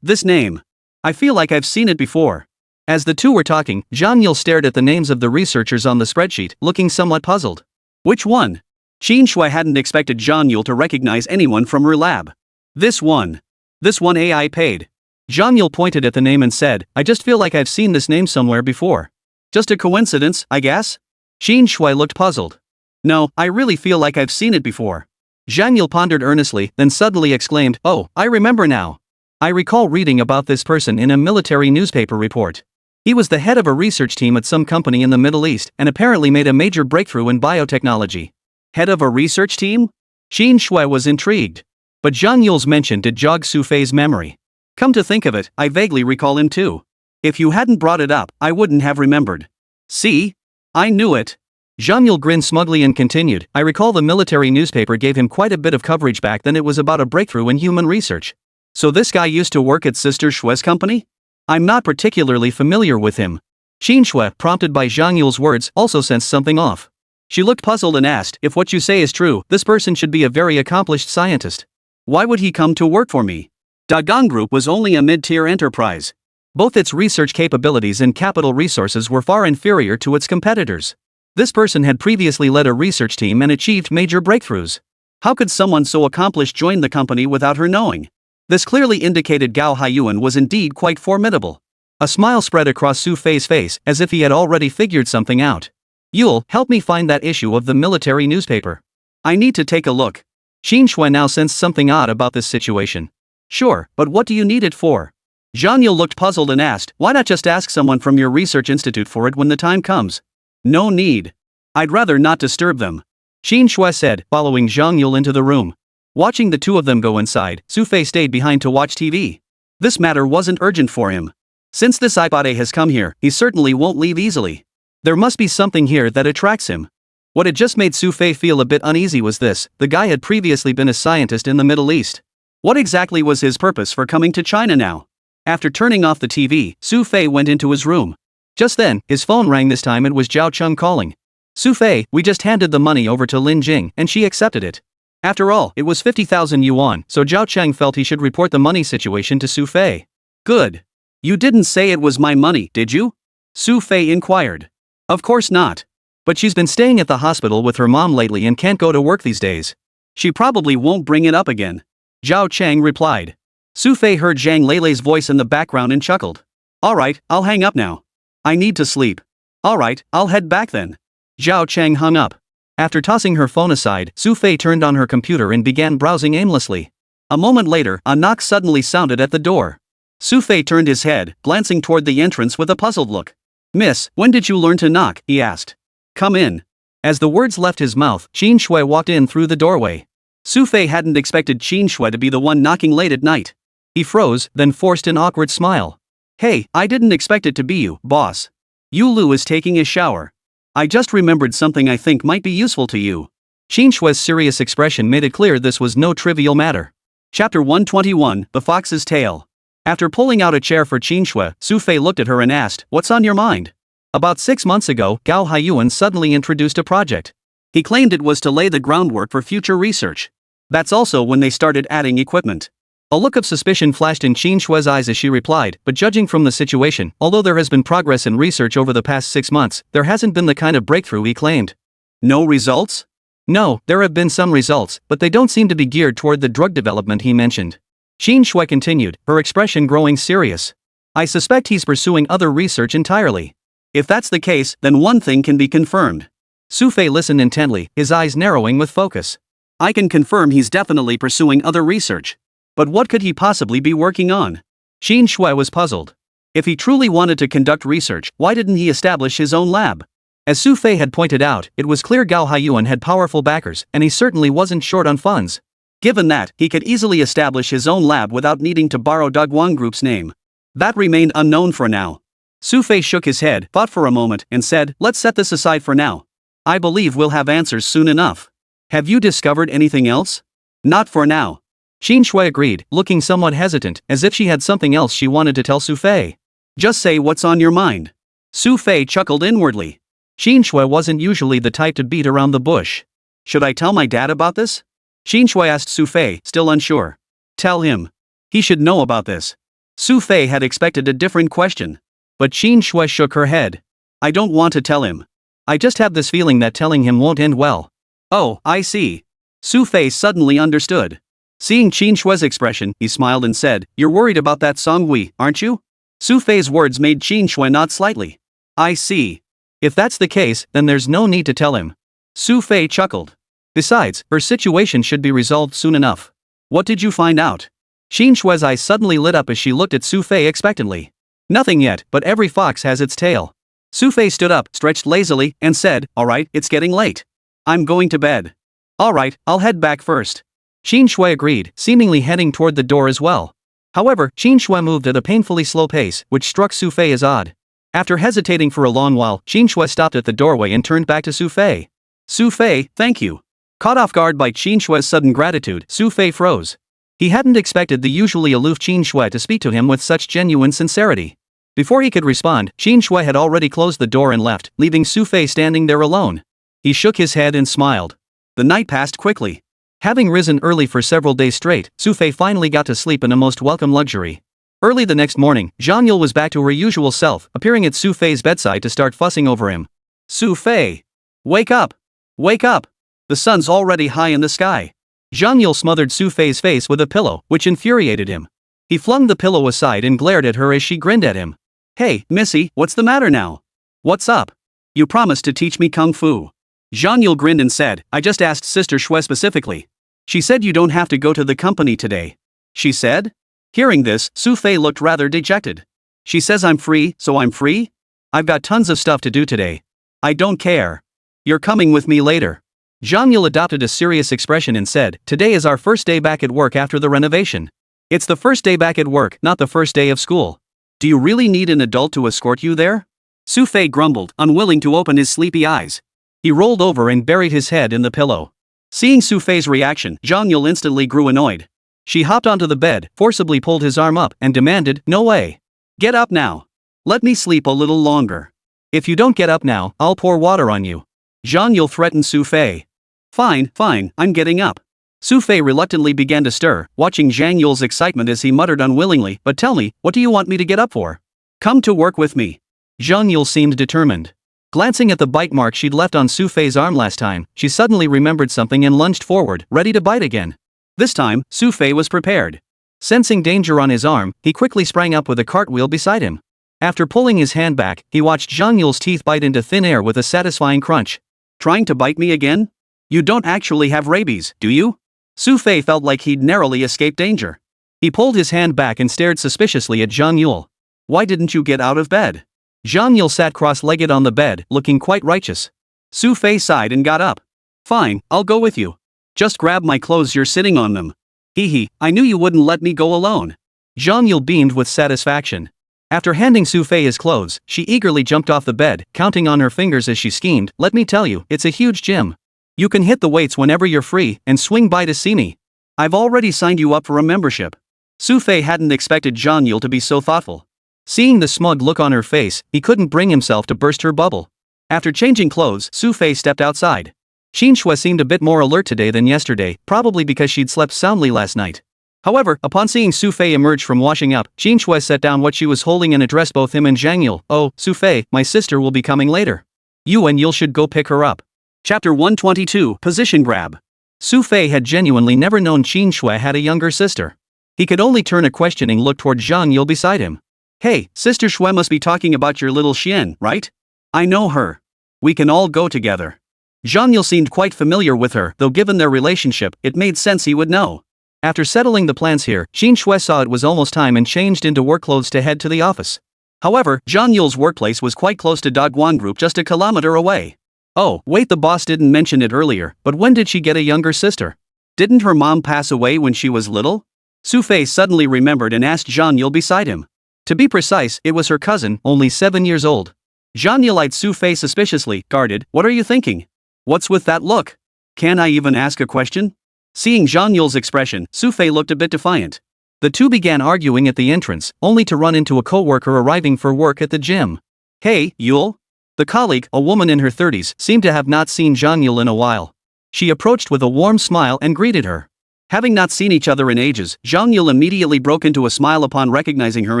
This name. I feel like I've seen it before." As the two were talking, Zhang Yule stared at the names of the researchers on the spreadsheet, looking somewhat puzzled. Which one? Qin Shui hadn't expected Zhang Yule to recognize anyone from her lab. This one AI paid. Zhang Yule pointed at the name and said, "I just feel like I've seen this name somewhere before. Just a coincidence, I guess?" Qin Shui looked puzzled. "No, I really feel like I've seen it before." Zhang Yule pondered earnestly, then suddenly exclaimed, "Oh, I remember now. I recall reading about this person in a military newspaper report. He was the head of a research team at some company in the Middle East and apparently made a major breakthrough in biotechnology." Head of a research team? Qin Shui was intrigued. But Zhang Yule's mention did jog Xu Fei's memory. "Come to think of it, I vaguely recall him too. If you hadn't brought it up, I wouldn't have remembered." "See? I knew it." Zhang Yule grinned smugly and continued, "I recall the military newspaper gave him quite a bit of coverage back then. It was about a breakthrough in human research. So this guy used to work at Sister Shui's company? I'm not particularly familiar with him." Qin Shui, prompted by Zhang Yule's words, also sensed something off. She looked puzzled and asked, "If what you say is true, this person should be a very accomplished scientist. Why would he come to work for me? Dagang Group was only a mid-tier enterprise. Both its research capabilities and capital resources were far inferior to its competitors. This person had previously led a research team and achieved major breakthroughs. How could someone so accomplished join the company without her knowing? This clearly indicated Gao Haiyuan was indeed quite formidable. A smile spread across Xu Fei's face as if he had already figured something out. Yule, help me find that issue of the military newspaper. I need to take a look. Xin Shui now sensed something odd about this situation. Sure, but what do you need it for? Zhang Yule looked puzzled and asked, why not just ask someone from your research institute for it when the time comes? No need. I'd rather not disturb them. Xin Shui said, following Zhang Yule into the room. Watching the two of them go inside, Xu Fei stayed behind to watch TV. This matter wasn't urgent for him. Since this iPod has come here, he certainly won't leave easily. There must be something here that attracts him. What had just made Xu Fei feel a bit uneasy was this: the guy had previously been a scientist in the Middle East. What exactly was his purpose for coming to China now? After turning off the TV, Xu Fei went into his room. Just then, his phone rang. This time it was Zhao Cheng calling. Xu Fei, we just handed the money over to Lin Jing, and she accepted it. After all, it was 50,000 yuan, so Zhao Cheng felt he should report the money situation to Xu Fei. Good. You didn't say it was my money, did you? Xu Fei inquired. Of course not. But she's been staying at the hospital with her mom lately and can't go to work these days. She probably won't bring it up again. Zhao Cheng replied. Xu Fei heard Zhang Leilei's voice in the background and chuckled. Alright, I'll hang up now. I need to sleep. Alright, I'll head back then. Zhao Cheng hung up. After tossing her phone aside, Xu Fei turned on her computer and began browsing aimlessly. A moment later, a knock suddenly sounded at the door. Xu Fei turned his head, glancing toward the entrance with a puzzled look. Miss, when did you learn to knock? He asked. Come in. As the words left his mouth, Qin Shui walked in through the doorway. Xu Fei hadn't expected Qin Shui to be the one knocking late at night. He froze, then forced an awkward smile. Hey, I didn't expect it to be you, boss. Yu Lu is taking a shower. I just remembered something I think might be useful to you. Qin Shui's serious expression made it clear this was no trivial matter. Chapter 121, The Fox's Tale. After pulling out a chair for Qin Shui, Xu Fei looked at her and asked, what's on your mind? About 6 months ago, Gao Haiyuan suddenly introduced a project. He claimed it was to lay the groundwork for future research. That's also when they started adding equipment. A look of suspicion flashed in Qin Shui's eyes as she replied, but judging from the situation, although there has been progress in research over the past 6 months, there hasn't been the kind of breakthrough he claimed. No results? No, there have been some results, but they don't seem to be geared toward the drug development he mentioned. Qin Shui continued, her expression growing serious. I suspect he's pursuing other research entirely. If that's the case, then one thing can be confirmed. Xu Fei listened intently, his eyes narrowing with focus. I can confirm he's definitely pursuing other research. But what could he possibly be working on? Qin Shui was puzzled. If he truly wanted to conduct research, why didn't he establish his own lab? As Xu Fei had pointed out, it was clear Gao Haiyuan had powerful backers, and he certainly wasn't short on funds. Given that, he could easily establish his own lab without needing to borrow Daguang Group's name. That remained unknown for now. Xu Fei shook his head, thought for a moment, and said, let's set this aside for now. I believe we'll have answers soon enough. Have you discovered anything else? Not for now. Qin Shui agreed, looking somewhat hesitant, as if she had something else she wanted to tell Xu Fei. Just say what's on your mind. Xu Fei chuckled inwardly. Qin Shui wasn't usually the type to beat around the bush. Should I tell my dad about this? Qin Shui asked Xu Fei, still unsure. Tell him. He should know about this. Xu Fei had expected a different question. But Qin Shui shook her head. I don't want to tell him. I just have this feeling that telling him won't end well. Oh, I see. Xu Fei suddenly understood. Seeing Qin Shui's expression, he smiled and said, you're worried about that Songhui, aren't you? Xu Fei's words made Qin Shui nod slightly. I see. If that's the case, then there's no need to tell him. Xu Fei chuckled. Besides, her situation should be resolved soon enough. What did you find out? Qin Shui's eyes suddenly lit up as she looked at Xu Fei expectantly. Nothing yet, but every fox has its tail. Xu Fei stood up, stretched lazily, and said, alright, it's getting late. I'm going to bed. Alright, I'll head back first. Qin Shui agreed, seemingly heading toward the door as well. However, Qin Shui moved at a painfully slow pace, which struck Xu Fei as odd. After hesitating for a long while, Qin Shui stopped at the doorway and turned back to Xu Fei. Xu Fei, thank you. Caught off guard by Qin Shui's sudden gratitude, Xu Fei froze. He hadn't expected the usually aloof Qin Shui to speak to him with such genuine sincerity. Before he could respond, Qin Shui had already closed the door and left, leaving Xu Fei standing there alone. He shook his head and smiled. The night passed quickly. Having risen early for several days straight, Xu Fei finally got to sleep in a most welcome luxury. Early the next morning, Zhang Yule was back to her usual self, appearing at Xu Fei's bedside to start fussing over him. Xu Fei! Wake up! Wake up! The sun's already high in the sky. Zhang Yule smothered Xu Fei's face with a pillow, which infuriated him. He flung the pillow aside and glared at her as she grinned at him. Hey, Missy, what's the matter now? What's up? You promised to teach me kung fu. Zhang Yule grinned and said, I just asked Sister Xue specifically. She said you don't have to go to the company today. She said? Hearing this, Xu Fei looked rather dejected. She says I'm free, so I'm free? I've got tons of stuff to do today. I don't care. You're coming with me later. Zhang Yule adopted a serious expression and said, today is our first day back at work after the renovation. It's the first day back at work, not the first day of school. Do you really need an adult to escort you there? Xu Fei grumbled, unwilling to open his sleepy eyes. He rolled over and buried his head in the pillow. Seeing Xu Fei's reaction, Zhang Yule instantly grew annoyed. She hopped onto the bed, forcibly pulled his arm up, and demanded, no way. Get up now. Let me sleep a little longer. If you don't get up now, I'll pour water on you. Zhang Yule threatened Xu Fei. Fine, I'm getting up. Xu Fei reluctantly began to stir, watching Zhang Yule's excitement as he muttered unwillingly, but tell me, what do you want me to get up for? Come to work with me. Zhang Yule seemed determined. Glancing at the bite mark she'd left on Xu Fei's arm last time, she suddenly remembered something and lunged forward, ready to bite again. This time, Xu Fei was prepared. Sensing danger on his arm, he quickly sprang up with a cartwheel beside him. After pulling his hand back, he watched Zhang Yule's teeth bite into thin air with a satisfying crunch. Trying to bite me again? You don't actually have rabies, do you? Xu Fei felt like he'd narrowly escaped danger. He pulled his hand back and stared suspiciously at Zhang Yule. Why didn't you get out of bed? Zhang Yule sat cross-legged on the bed, looking quite righteous. Xu Fei sighed and got up. Fine, I'll go with you. Just grab my clothes, you're sitting on them. Hee, I knew you wouldn't let me go alone. Zhang Yule beamed with satisfaction. After handing Xu Fei his clothes, she eagerly jumped off the bed, counting on her fingers as she schemed, let me tell you, it's a huge gym. You can hit the weights whenever you're free, and swing by to see me. I've already signed you up for a membership. Xu Fei hadn't expected Zhang Yule to be so thoughtful. Seeing the smug look on her face, he couldn't bring himself to burst her bubble. After changing clothes, Xu Fei stepped outside. Xue seemed a bit more alert today than yesterday, probably because she'd slept soundly last night. However, upon seeing Xu Fei emerge from washing up, Xue set down what she was holding and addressed both him and Zhang Yule. Oh, Xu Fei, my sister will be coming later. You and Yule should go pick her up. Chapter 122, Position Grab. Xu Fei had genuinely never known Xue had a younger sister. He could only turn a questioning look toward Zhang Yule beside him. Hey, Sister Xue must be talking about your little Xian, right? I know her. We can all go together. Zhang Yule seemed quite familiar with her, though given their relationship, it made sense he would know. After settling the plans here, Xue saw it was almost time and changed into work clothes to head to the office. However, Zhang Yule's workplace was quite close to Daguan Group, just a kilometer away. Oh, wait, the boss didn't mention it earlier, but when did she get a younger sister? Didn't her mom pass away when she was little? Xu Fei suddenly remembered and asked Zhang Yule beside him. To be precise, it was her cousin, only 7 years old. Zhang Yule eyed Xu Fei suspiciously, guarded. What are you thinking? What's with that look? Can I even ask a question? Seeing Zhang Yule's expression, Xu Fei looked a bit defiant. The two began arguing at the entrance, only to run into a co-worker arriving for work at the gym. Hey, Yule? The colleague, a woman in her 30s, seemed to have not seen Zhang Yule in a while. She approached with a warm smile and greeted her. Having not seen each other in ages, Zhang Yule immediately broke into a smile upon recognizing her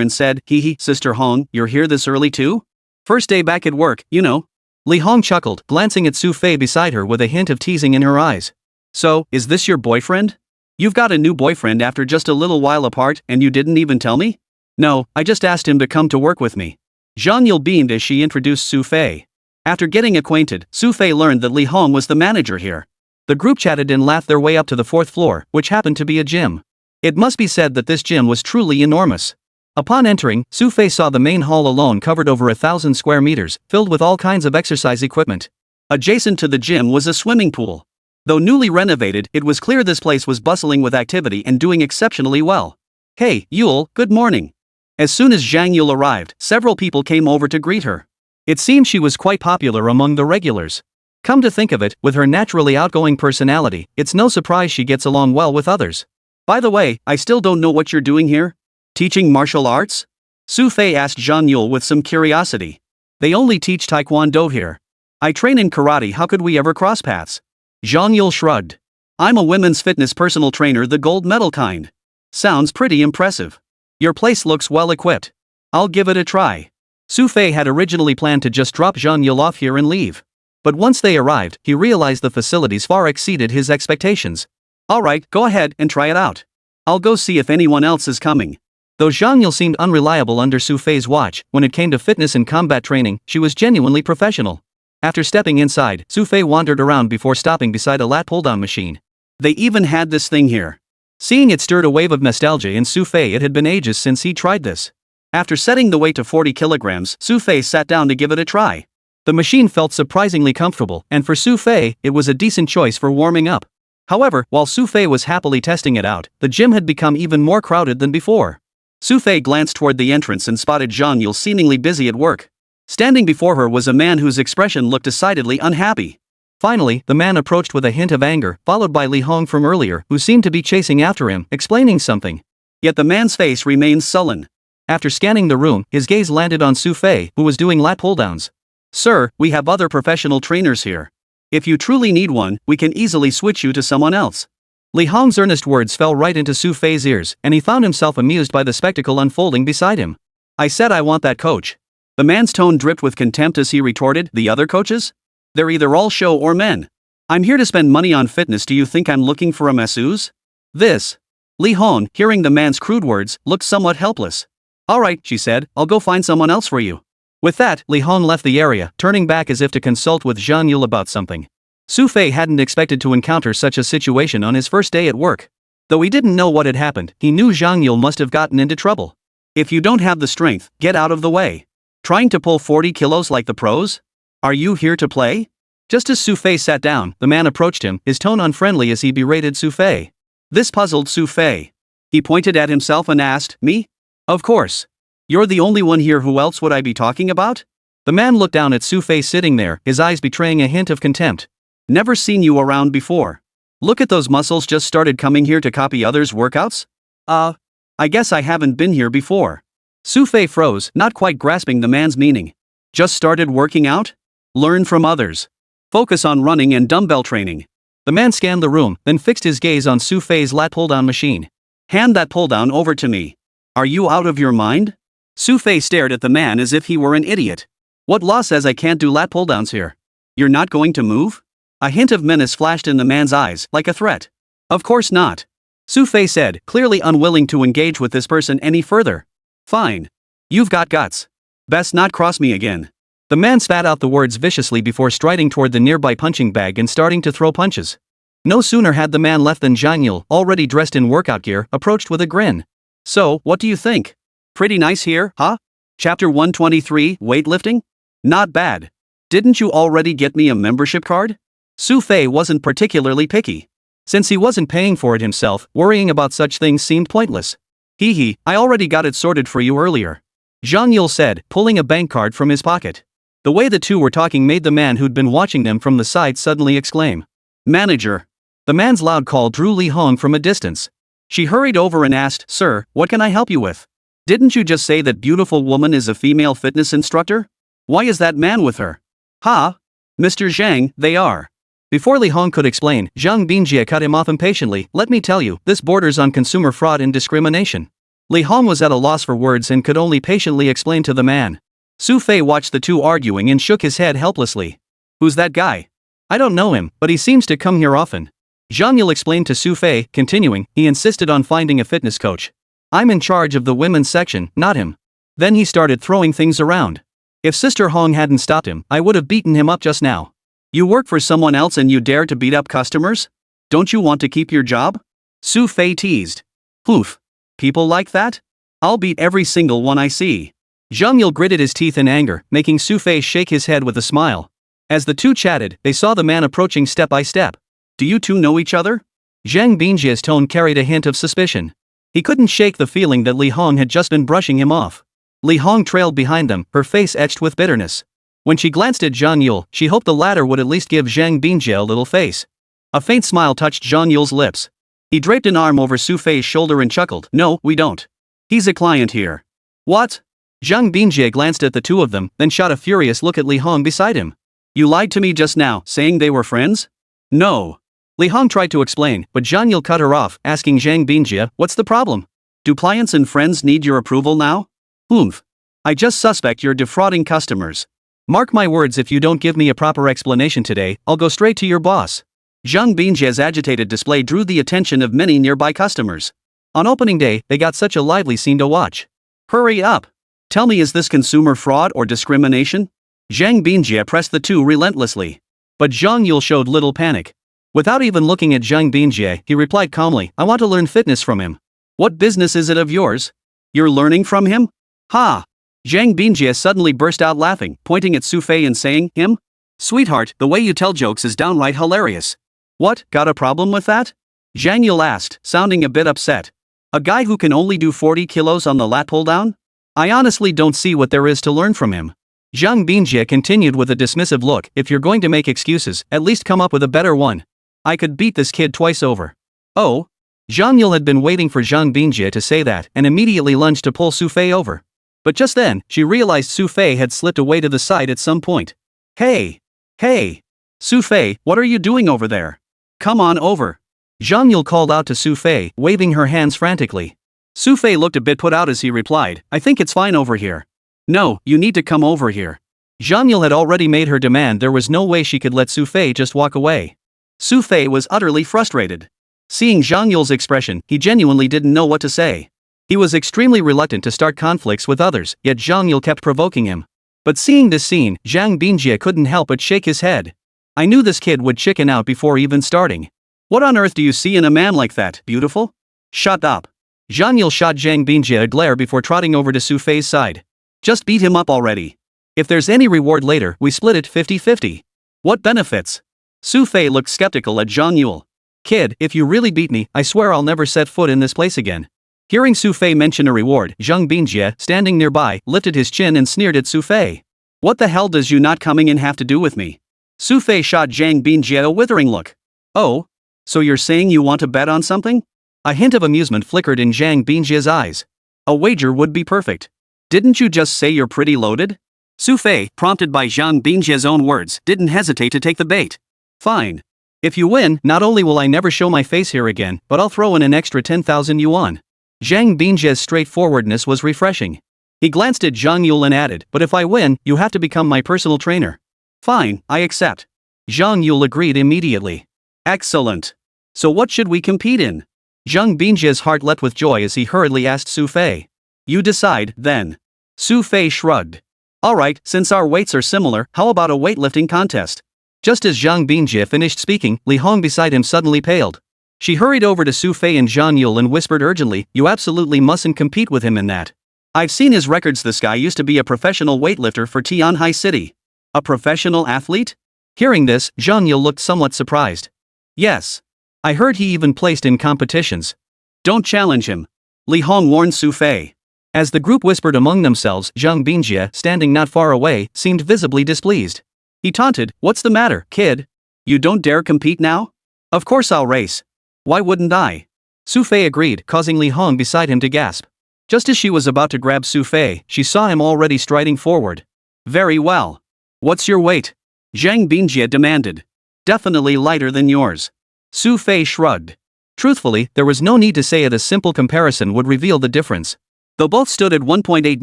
and said, Hee, Sister Hong, you're here this early too? First day back at work, you know. Li Hong chuckled, glancing at Xu Fei beside her with a hint of teasing in her eyes. So, is this your boyfriend? You've got a new boyfriend after just a little while apart, and you didn't even tell me? No, I just asked him to come to work with me. Zhang Yule beamed as she introduced Xu Fei. After getting acquainted, Xu Fei learned that Li Hong was the manager here. The group chatted and laughed their way up to the 4th floor, which happened to be a gym. It must be said that this gym was truly enormous. Upon entering, Xu Fei saw the main hall alone covered over 1,000 square meters, filled with all kinds of exercise equipment. Adjacent to the gym was a swimming pool. Though newly renovated, it was clear this place was bustling with activity and doing exceptionally well. Hey, Yule, good morning. As soon as Zhang Yule arrived, several people came over to greet her. It seemed she was quite popular among the regulars. Come to think of it, with her naturally outgoing personality, it's no surprise she gets along well with others. By the way, I still don't know what you're doing here. Teaching martial arts? Xu Fei asked Zhang Yule with some curiosity. They only teach taekwondo here. I train in karate, how could we ever cross paths? Zhang Yule shrugged. I'm a women's fitness personal trainer, the gold medal kind. Sounds pretty impressive. Your place looks well equipped. I'll give it a try. Xu Fei had originally planned to just drop Zhang Yule off here and leave. But once they arrived, he realized the facilities far exceeded his expectations. Alright, go ahead and try it out. I'll go see if anyone else is coming. Though Zhang Yule seemed unreliable under Xu Fei's watch, when it came to fitness and combat training, she was genuinely professional. After stepping inside, Xu Fei wandered around before stopping beside a lat pull-down machine. They even had this thing here. Seeing it stirred a wave of nostalgia in Xu Fei. It had been ages since he tried this. After setting the weight to 40 kilograms, Xu Fei sat down to give it a try. The machine felt surprisingly comfortable, and for Xu Fei, it was a decent choice for warming up. However, while Xu Fei was happily testing it out, the gym had become even more crowded than before. Xu Fei glanced toward the entrance and spotted Zhang Yule seemingly busy at work. Standing before her was a man whose expression looked decidedly unhappy. Finally, the man approached with a hint of anger, followed by Li Hong from earlier, who seemed to be chasing after him, explaining something. Yet the man's face remained sullen. After scanning the room, his gaze landed on Xu Fei, who was doing lat pull-downs. Sir, we have other professional trainers here. If you truly need one, we can easily switch you to someone else. Li Hong's earnest words fell right into Xu Fei's ears, and he found himself amused by the spectacle unfolding beside him. I said I want that coach. The man's tone dripped with contempt as he retorted, the other coaches? They're either all show or men. I'm here to spend money on fitness. Do you think I'm looking for a masseuse? This. Li Hong, hearing the man's crude words, looked somewhat helpless. Alright, she said, I'll go find someone else for you. With that, Li Hong left the area, turning back as if to consult with Zhang Yule about something. Xu Fei hadn't expected to encounter such a situation on his first day at work. Though he didn't know what had happened, he knew Zhang Yule must have gotten into trouble. If you don't have the strength, get out of the way. Trying to pull 40 kilos like the pros? Are you here to play? Just as Xu Fei sat down, the man approached him, his tone unfriendly as he berated Xu Fei. This puzzled Xu Fei. He pointed at himself and asked, me? Of course. You're the only one here. Who else would I be talking about? The man looked down at Xu Fei sitting there, his eyes betraying a hint of contempt. Never seen you around before. Look at those muscles. Just started coming here to copy others' workouts? I guess I haven't been here before. Xu Fei froze, not quite grasping the man's meaning. Just started working out? Learn from others. Focus on running and dumbbell training. The man scanned the room, then fixed his gaze on Xu Fei's lat pull-down machine. Hand that pull-down over to me. Are you out of your mind? Xu Fei stared at the man as if he were an idiot. What law says I can't do lat pull-downs here? You're not going to move? A hint of menace flashed in the man's eyes, like a threat. Of course not. Xu Fei said, clearly unwilling to engage with this person any further. Fine. You've got guts. Best not cross me again. The man spat out the words viciously before striding toward the nearby punching bag and starting to throw punches. No sooner had the man left than Zhang Yule, already dressed in workout gear, approached with a grin. So, what do you think? Pretty nice here, huh? Chapter 123, weightlifting? Not bad. Didn't you already get me a membership card? Xu Fei wasn't particularly picky. Since he wasn't paying for it himself, worrying about such things seemed pointless. Hee, I already got it sorted for you earlier. Zhang Yule said, pulling a bank card from his pocket. The way the two were talking made the man who'd been watching them from the side suddenly exclaim. Manager. The man's loud call drew Li Hong from a distance. She hurried over and asked, Sir, what can I help you with? Didn't you just say that beautiful woman is a female fitness instructor? Why is that man with her? Ha? Mr. Zhang, they are. Before Li Hong could explain, Zhang Bingjie cut him off impatiently. Let me tell you, this borders on consumer fraud and discrimination. Li Hong was at a loss for words and could only patiently explain to the man. Xu Fei watched the two arguing and shook his head helplessly. Who's that guy? I don't know him, but he seems to come here often. Zhang Yule explained to Xu Fei, continuing, he insisted on finding a fitness coach. I'm in charge of the women's section, not him. Then he started throwing things around. If Sister Hong hadn't stopped him, I would have beaten him up just now. You work for someone else and you dare to beat up customers? Don't you want to keep your job? Xu Fei teased. Poof. People like that? I'll beat every single one I see. Zhang Yule gritted his teeth in anger, making Xu Fei shake his head with a smile. As the two chatted, they saw the man approaching step by step. Do you two know each other? Zhang Bingjie's tone carried a hint of suspicion. He couldn't shake the feeling that Li Hong had just been brushing him off. Li Hong trailed behind them, her face etched with bitterness. When she glanced at Zhang Yule, she hoped the latter would at least give Zhang Bingjie a little face. A faint smile touched Zhang Yule's lips. He draped an arm over Xu Fei's shoulder and chuckled. No, we don't. He's a client here. What? Zhang Bingjie glanced at the two of them, then shot a furious look at Li Hong beside him. You lied to me just now, saying they were friends? No. Li Hong tried to explain, but Zhang Yule cut her off, asking Zhang Bingjie, what's the problem? Do clients and friends need your approval now? Oomph. I just suspect you're defrauding customers. Mark my words, if you don't give me a proper explanation today, I'll go straight to your boss. Zhang Bingjie's agitated display drew the attention of many nearby customers. On opening day, they got such a lively scene to watch. Hurry up. Tell me, is this consumer fraud or discrimination? Zhang Bingjie pressed the two relentlessly. But Zhang Yule showed little panic. Without even looking at Zhang Bingjie, he replied calmly, I want to learn fitness from him. What business is it of yours? You're learning from him? Ha! Zhang Bingjie suddenly burst out laughing, pointing at Xu Fei and saying, him? Sweetheart, the way you tell jokes is downright hilarious. What, got a problem with that? Zhang Yule asked, sounding a bit upset. A guy who can only do 40 kilos on the lat pull down? I honestly don't see what there is to learn from him. Zhang Bingjie continued with a dismissive look, if you're going to make excuses, at least come up with a better one. I could beat this kid twice over. Oh? Zhang Yule had been waiting for Zhang Bingjie to say that and immediately lunged to pull Xu Fei over. But just then, she realized Xu Fei had slipped away to the side at some point. Hey! Hey! Xu Fei, what are you doing over there? Come on over. Zhang Yule called out to Xu Fei, waving her hands frantically. Xu Fei looked a bit put out as he replied, I think it's fine over here. No, you need to come over here. Zhang Yule had already made her demand, there was no way she could let Xu Fei just walk away. Xu Fei was utterly frustrated. Seeing Zhang Yule's expression, he genuinely didn't know what to say. He was extremely reluctant to start conflicts with others, yet Zhang Yule kept provoking him. But seeing this scene, Zhang Bingjie couldn't help but shake his head. I knew this kid would chicken out before even starting. What on earth do you see in a man like that, beautiful? Shut up. Zhang Yule shot Zhang Bingjie a glare before trotting over to Xu Fei's side. Just beat him up already. If there's any reward later, we split it 50-50. What benefits? Xu Fei looked skeptical at Zhang Yule. Kid, if you really beat me, I swear I'll never set foot in this place again. Hearing Xu Fei mention a reward, Zhang Bingjie, standing nearby, lifted his chin and sneered at Xu Fei. What the hell does you not coming in have to do with me? Xu Fei shot Zhang Bingjie a withering look. Oh? So you're saying you want to bet on something? A hint of amusement flickered in Zhang Bingjie's eyes. A wager would be perfect. Didn't you just say you're pretty loaded? Xu Fei, prompted by Zhang Bingjie's own words, didn't hesitate to take the bait. Fine. If you win, not only will I never show my face here again, but I'll throw in an extra 10,000 yuan. Zhang Bingjie's straightforwardness was refreshing. He glanced at Zhang Yule and added, but if I win, you have to become my personal trainer. Fine, I accept. Zhang Yule agreed immediately. Excellent. So what should we compete in? Zhang Bingjie's heart leapt with joy as he hurriedly asked Xu Fei. You decide, then. Xu Fei shrugged. Alright, since our weights are similar, how about a weightlifting contest? Just as Zhang Bingjie finished speaking, Li Hong beside him suddenly paled. She hurried over to Xu Fei and Zhang Yule and whispered urgently, you absolutely mustn't compete with him in that. I've seen his records, this guy used to be a professional weightlifter for Tianhai City. A professional athlete? Hearing this, Zhang Yule looked somewhat surprised. Yes. I heard he even placed in competitions. Don't challenge him. Li Hong warned Xu Fei. As the group whispered among themselves, Zhang Bingjie, standing not far away, seemed visibly displeased. He taunted, what's the matter, kid? You don't dare compete now? Of course I'll race. Why wouldn't I? Xu Fei agreed, causing Li Hong beside him to gasp. Just as she was about to grab Xu Fei, she saw him already striding forward. Very well. What's your weight? Zhang Bingjie demanded. Definitely lighter than yours. Xu Fei shrugged. Truthfully, there was no need to say it, a simple comparison would reveal the difference. Though both stood at 1.8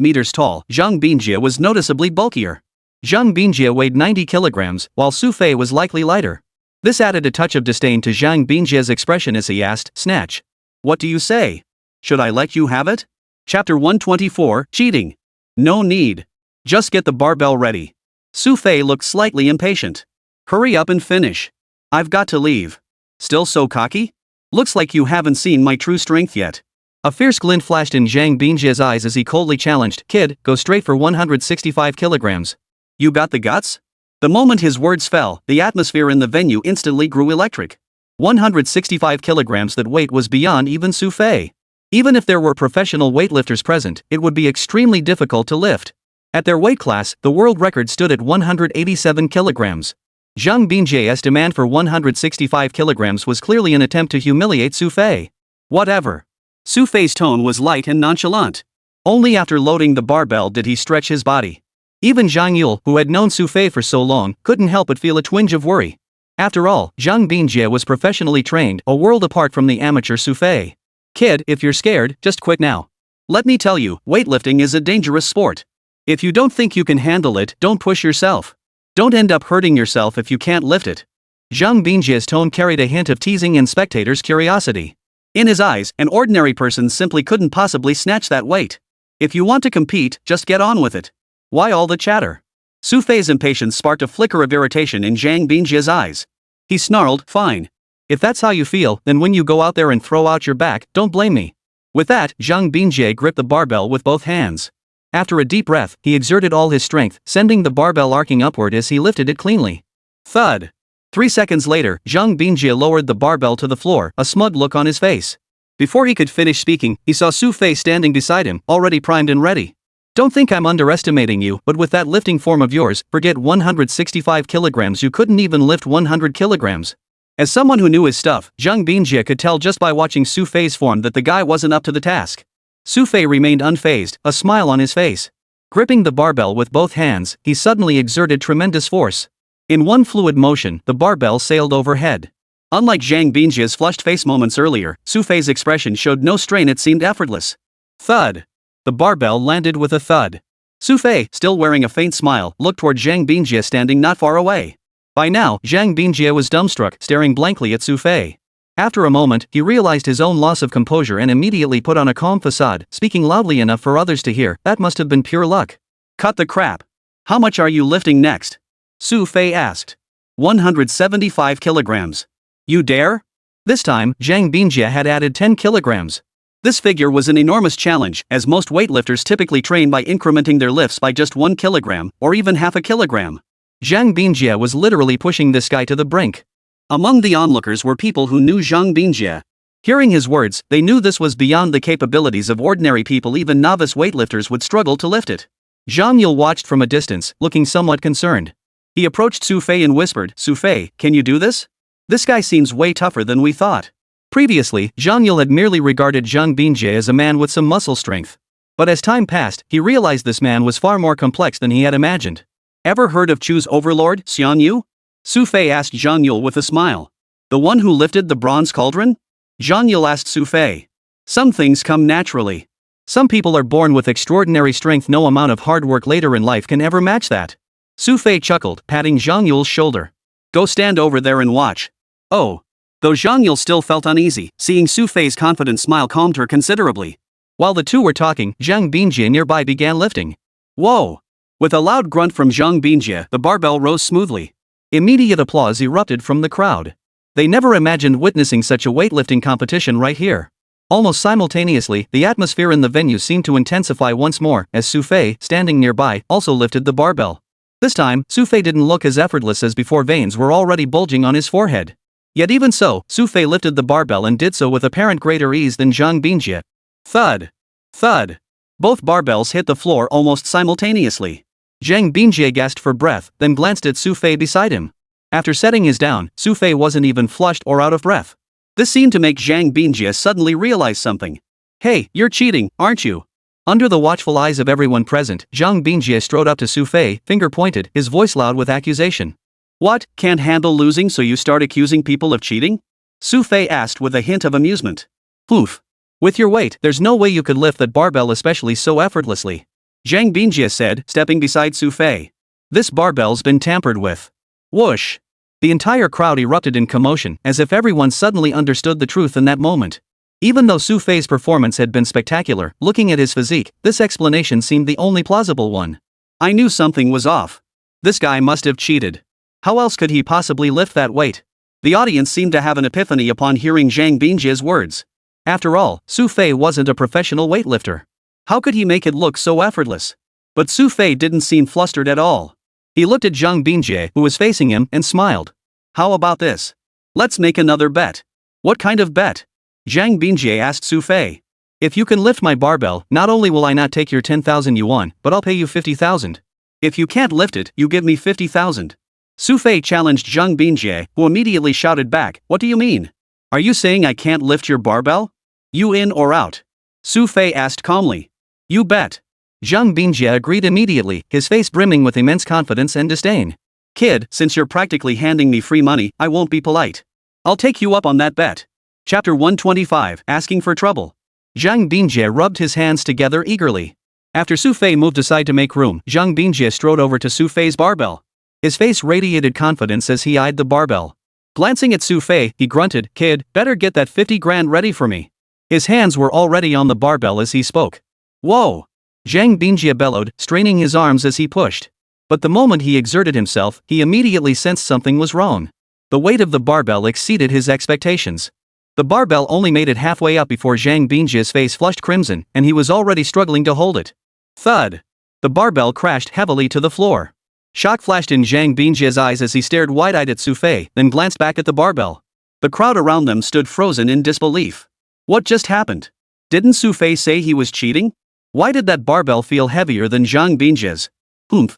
meters tall, Zhang Bingjie was noticeably bulkier. Zhang Bingjie weighed 90 kilograms, while Xu Fei was likely lighter. This added a touch of disdain to Zhang Bingjie's expression as he asked, snatch. What do you say? Should I let you have it? Chapter 124, Cheating. No need. Just get the barbell ready. Xu Fei looked slightly impatient. Hurry up and finish. I've got to leave. Still so cocky? Looks like you haven't seen my true strength yet. A fierce glint flashed in Zhang Bingjie's eyes as he coldly challenged, kid, go straight for 165 kilograms. You got the guts? The moment his words fell, the atmosphere in the venue instantly grew electric. 165 kilograms, that weight was beyond even Xu Fei. Even if there were professional weightlifters present, it would be extremely difficult to lift. At their weight class, the world record stood at 187 kilograms. Zhang Bingjie's demand for 165 kilograms was clearly an attempt to humiliate Xu Fei. Whatever. Xu Fei's tone was light and nonchalant. Only after loading the barbell did he stretch his body. Even Zhang Yule, who had known Xu Fei for so long, couldn't help but feel a twinge of worry. After all, Zhang Bingjie was professionally trained, a world apart from the amateur Xu Fei. Kid, if you're scared, just quit now. Let me tell you, weightlifting is a dangerous sport. If you don't think you can handle it, don't push yourself. Don't end up hurting yourself if you can't lift it. Zhang Bingjie's tone carried a hint of teasing and spectators' curiosity. In his eyes, an ordinary person simply couldn't possibly snatch that weight. If you want to compete, just get on with it. Why all the chatter? Xu Fei's impatience sparked a flicker of irritation in Zhang Bingjie's eyes. He snarled, fine. If that's how you feel, then when you go out there and throw out your back, don't blame me. With that, Zhang Bingjie gripped the barbell with both hands. After a deep breath, he exerted all his strength, sending the barbell arcing upward as he lifted it cleanly. Thud. 3 seconds later, Zhang Bingjie lowered the barbell to the floor, a smug look on his face. Before he could finish speaking, he saw Xu Fei standing beside him, already primed and ready. Don't think I'm underestimating you, but with that lifting form of yours, forget 165 kilograms, you couldn't even lift 100 kilograms. As someone who knew his stuff, Zhang Bingjie could tell just by watching Xu Fei's form that the guy wasn't up to the task. Xu Fei remained unfazed, a smile on his face. Gripping the barbell with both hands, he suddenly exerted tremendous force. In one fluid motion, the barbell sailed overhead. Unlike Zhang Bingjie's flushed face moments earlier, Xu Fei's expression showed no strain, it seemed effortless. Thud. The barbell landed with a thud. Xu Fei, still wearing a faint smile, looked toward Zhang Bingjie standing not far away. By now, Zhang Bingjie was dumbstruck, staring blankly at Xu Fei. After a moment, he realized his own loss of composure and immediately put on a calm facade, speaking loudly enough for others to hear. That must have been pure luck. Cut the crap. How much are you lifting next? Xu Fei asked. 175 kilograms. You dare? This time, Zhang Bingjie had added 10 kilograms. This figure was an enormous challenge, as most weightlifters typically train by incrementing their lifts by just 1 kilogram, or even half a kilogram. Zhang Bingjie was literally pushing this guy to the brink. Among the onlookers were people who knew Zhang Bingjie. Hearing his words, they knew this was beyond the capabilities of ordinary people, even novice weightlifters would struggle to lift it. Zhang Yule watched from a distance, looking somewhat concerned. He approached Xu Fei and whispered, Xu Fei, can you do this? This guy seems way tougher than we thought. Previously, Zhang Yule had merely regarded Zhang Bingjie as a man with some muscle strength. But as time passed, he realized this man was far more complex than he had imagined. Ever heard of Chu's overlord, Xian Yu? Xu Fei asked Zhang Yule with a smile. The one who lifted the bronze cauldron? Zhang Yule asked Xu Fei. Some things come naturally. Some people are born with extraordinary strength, no amount of hard work later in life can ever match that. Xu Fei chuckled, patting Zhang Yule's shoulder. Go stand over there and watch. Oh. Though Zhang Yule still felt uneasy, seeing Xu Fei's confident smile calmed her considerably. While the two were talking, Zhang Bingjie nearby began lifting. Whoa! With a loud grunt from Zhang Bingjie, the barbell rose smoothly. Immediate applause erupted from the crowd. They never imagined witnessing such a weightlifting competition right here. Almost simultaneously, the atmosphere in the venue seemed to intensify once more, as Xu Fei, standing nearby, also lifted the barbell. This time, Xu Fei didn't look as effortless as before. Veins were already bulging on his forehead. Yet even so, Xu Fei lifted the barbell and did so with apparent greater ease than Zhang Bingjie. Thud. Thud. Both barbells hit the floor almost simultaneously. Zhang Bingjie gasped for breath, then glanced at Xu Fei beside him. After setting his down, Xu Fei wasn't even flushed or out of breath. This seemed to make Zhang Bingjie suddenly realize something. Hey, you're cheating, aren't you? Under the watchful eyes of everyone present, Zhang Bingjie strode up to Xu Fei, finger pointed, his voice loud with accusation. What, can't handle losing so you start accusing people of cheating? Xu Fei asked with a hint of amusement. Poof. With your weight, there's no way you could lift that barbell, especially so effortlessly. Zhang Bingjie said, stepping beside Xu Fei. This barbell's been tampered with. Whoosh. The entire crowd erupted in commotion, as if everyone suddenly understood the truth in that moment. Even though Xu Fei's performance had been spectacular, looking at his physique, this explanation seemed the only plausible one. I knew something was off. This guy must have cheated. How else could he possibly lift that weight? The audience seemed to have an epiphany upon hearing Zhang Bingjie's words. After all, Xu Fei wasn't a professional weightlifter. How could he make it look so effortless? But Xu Fei didn't seem flustered at all. He looked at Zhang Bingjie, who was facing him, and smiled. How about this? Let's make another bet. What kind of bet? Zhang Bingjie asked Xu Fei. If you can lift my barbell, not only will I not take your 10,000 yuan, but I'll pay you 50,000. If you can't lift it, you give me 50,000. Xu Fei challenged Zhang Bingjie, who immediately shouted back, what do you mean? Are you saying I can't lift your barbell? You in or out? Xu Fei asked calmly. You bet. Zhang Bingjie agreed immediately, his face brimming with immense confidence and disdain. Kid, since you're practically handing me free money, I won't be polite. I'll take you up on that bet. Chapter 125, Asking for Trouble. Zhang Bingjie rubbed his hands together eagerly. After Xu Fei moved aside to make room, Zhang Bingjie strode over to Xu Fei's barbell. His face radiated confidence as he eyed the barbell. Glancing at Xu Fei, he grunted, "Kid, better get that 50 grand ready for me." His hands were already on the barbell as he spoke. "Whoa!" Zhang Bingjie bellowed, straining his arms as he pushed. But the moment he exerted himself, he immediately sensed something was wrong. The weight of the barbell exceeded his expectations. The barbell only made it halfway up before Zhang Bingjie's face flushed crimson, and he was already struggling to hold it. Thud! The barbell crashed heavily to the floor. Shock flashed in Zhang Bingjie's eyes as he stared wide-eyed at Xu Fei, then glanced back at the barbell. The crowd around them stood frozen in disbelief. What just happened? Didn't Xu Fei say he was cheating? Why did that barbell feel heavier than Zhang Bingjie's?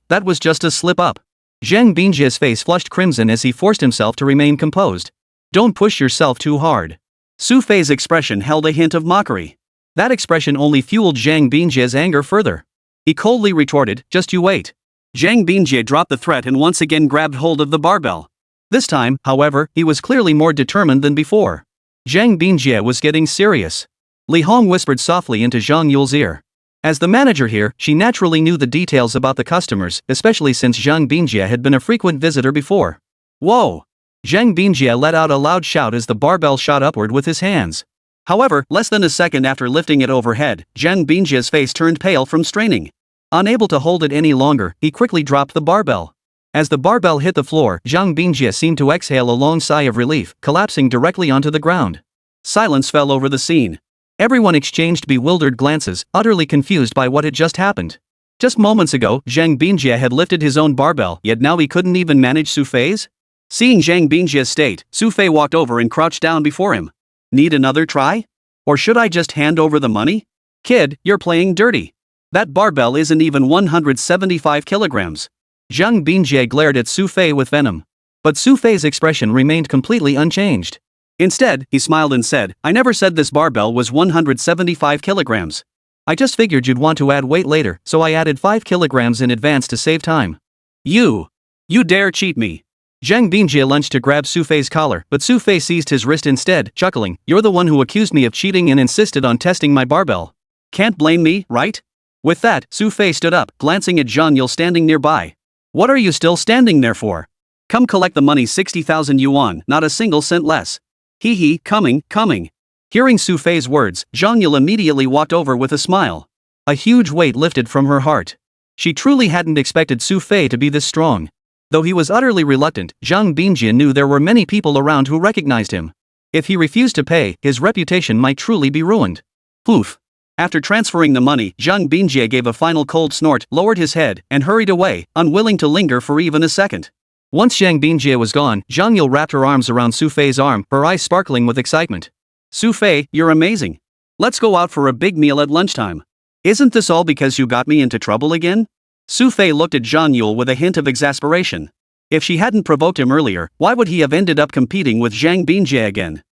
That was just a slip-up. Zhang Bingjie's face flushed crimson as he forced himself to remain composed. Don't push yourself too hard. Xu Fei's expression held a hint of mockery. That expression only fueled Zhang Bingjie's anger further. He coldly retorted, "Just you wait." Zhang Bingjie dropped the threat and once again grabbed hold of the barbell. This time, however, he was clearly more determined than before. Zhang Bingjie was getting serious. Li Hong whispered softly into Zhang Yule's ear. As the manager here, she naturally knew the details about the customers, especially since Zhang Bingjie had been a frequent visitor before. Whoa! Zhang Bingjie let out a loud shout as the barbell shot upward with his hands. However, less than a second after lifting it overhead, Zhang Bingjie's face turned pale from straining. Unable to hold it any longer, he quickly dropped the barbell. As the barbell hit the floor, Zhang Bingjie seemed to exhale a long sigh of relief, collapsing directly onto the ground. Silence fell over the scene. Everyone exchanged bewildered glances, utterly confused by what had just happened. Just moments ago, Zhang Bingjie had lifted his own barbell, yet now he couldn't even manage Xu Fei's? Seeing Zhang Bingjie's state, Xu Fei walked over and crouched down before him. Need another try? Or should I just hand over the money? Kid, you're playing dirty. That barbell isn't even 175 kilograms. Zhang Bingjie glared at Xu Fei with venom. But Xu Fei's expression remained completely unchanged. Instead, he smiled and said, "I never said this barbell was 175 kilograms. I just figured you'd want to add weight later, so I added 5 kilograms in advance to save time." You dare cheat me. Zhang Bingjie lunged to grab Xu Fei's collar, but Xu Fei seized his wrist instead, chuckling, "You're the one who accused me of cheating and insisted on testing my barbell. Can't blame me, right?" With that, Xu Fei stood up, glancing at Zhang Yule standing nearby. "What are you still standing there for? Come collect the money, 60,000 yuan, not a single cent less." "Hee, coming." Hearing Xu Fei's words, Zhang Yule immediately walked over with a smile. A huge weight lifted from her heart. She truly hadn't expected Xu Fei to be this strong. Though he was utterly reluctant, Zhang Bingjie knew there were many people around who recognized him. If he refused to pay, his reputation might truly be ruined. Poof. After transferring the money, Zhang Bingjie gave a final cold snort, lowered his head, and hurried away, unwilling to linger for even a second. Once Zhang Bingjie was gone, Zhang Yule wrapped her arms around Xu Fei's arm, her eyes sparkling with excitement. "Xu Fei, you're amazing. Let's go out for a big meal at lunchtime. Isn't this all because you got me into trouble again?" Xu Fei looked at Zhang Yule with a hint of exasperation. If she hadn't provoked him earlier, why would he have ended up competing with Zhang Bingjie again?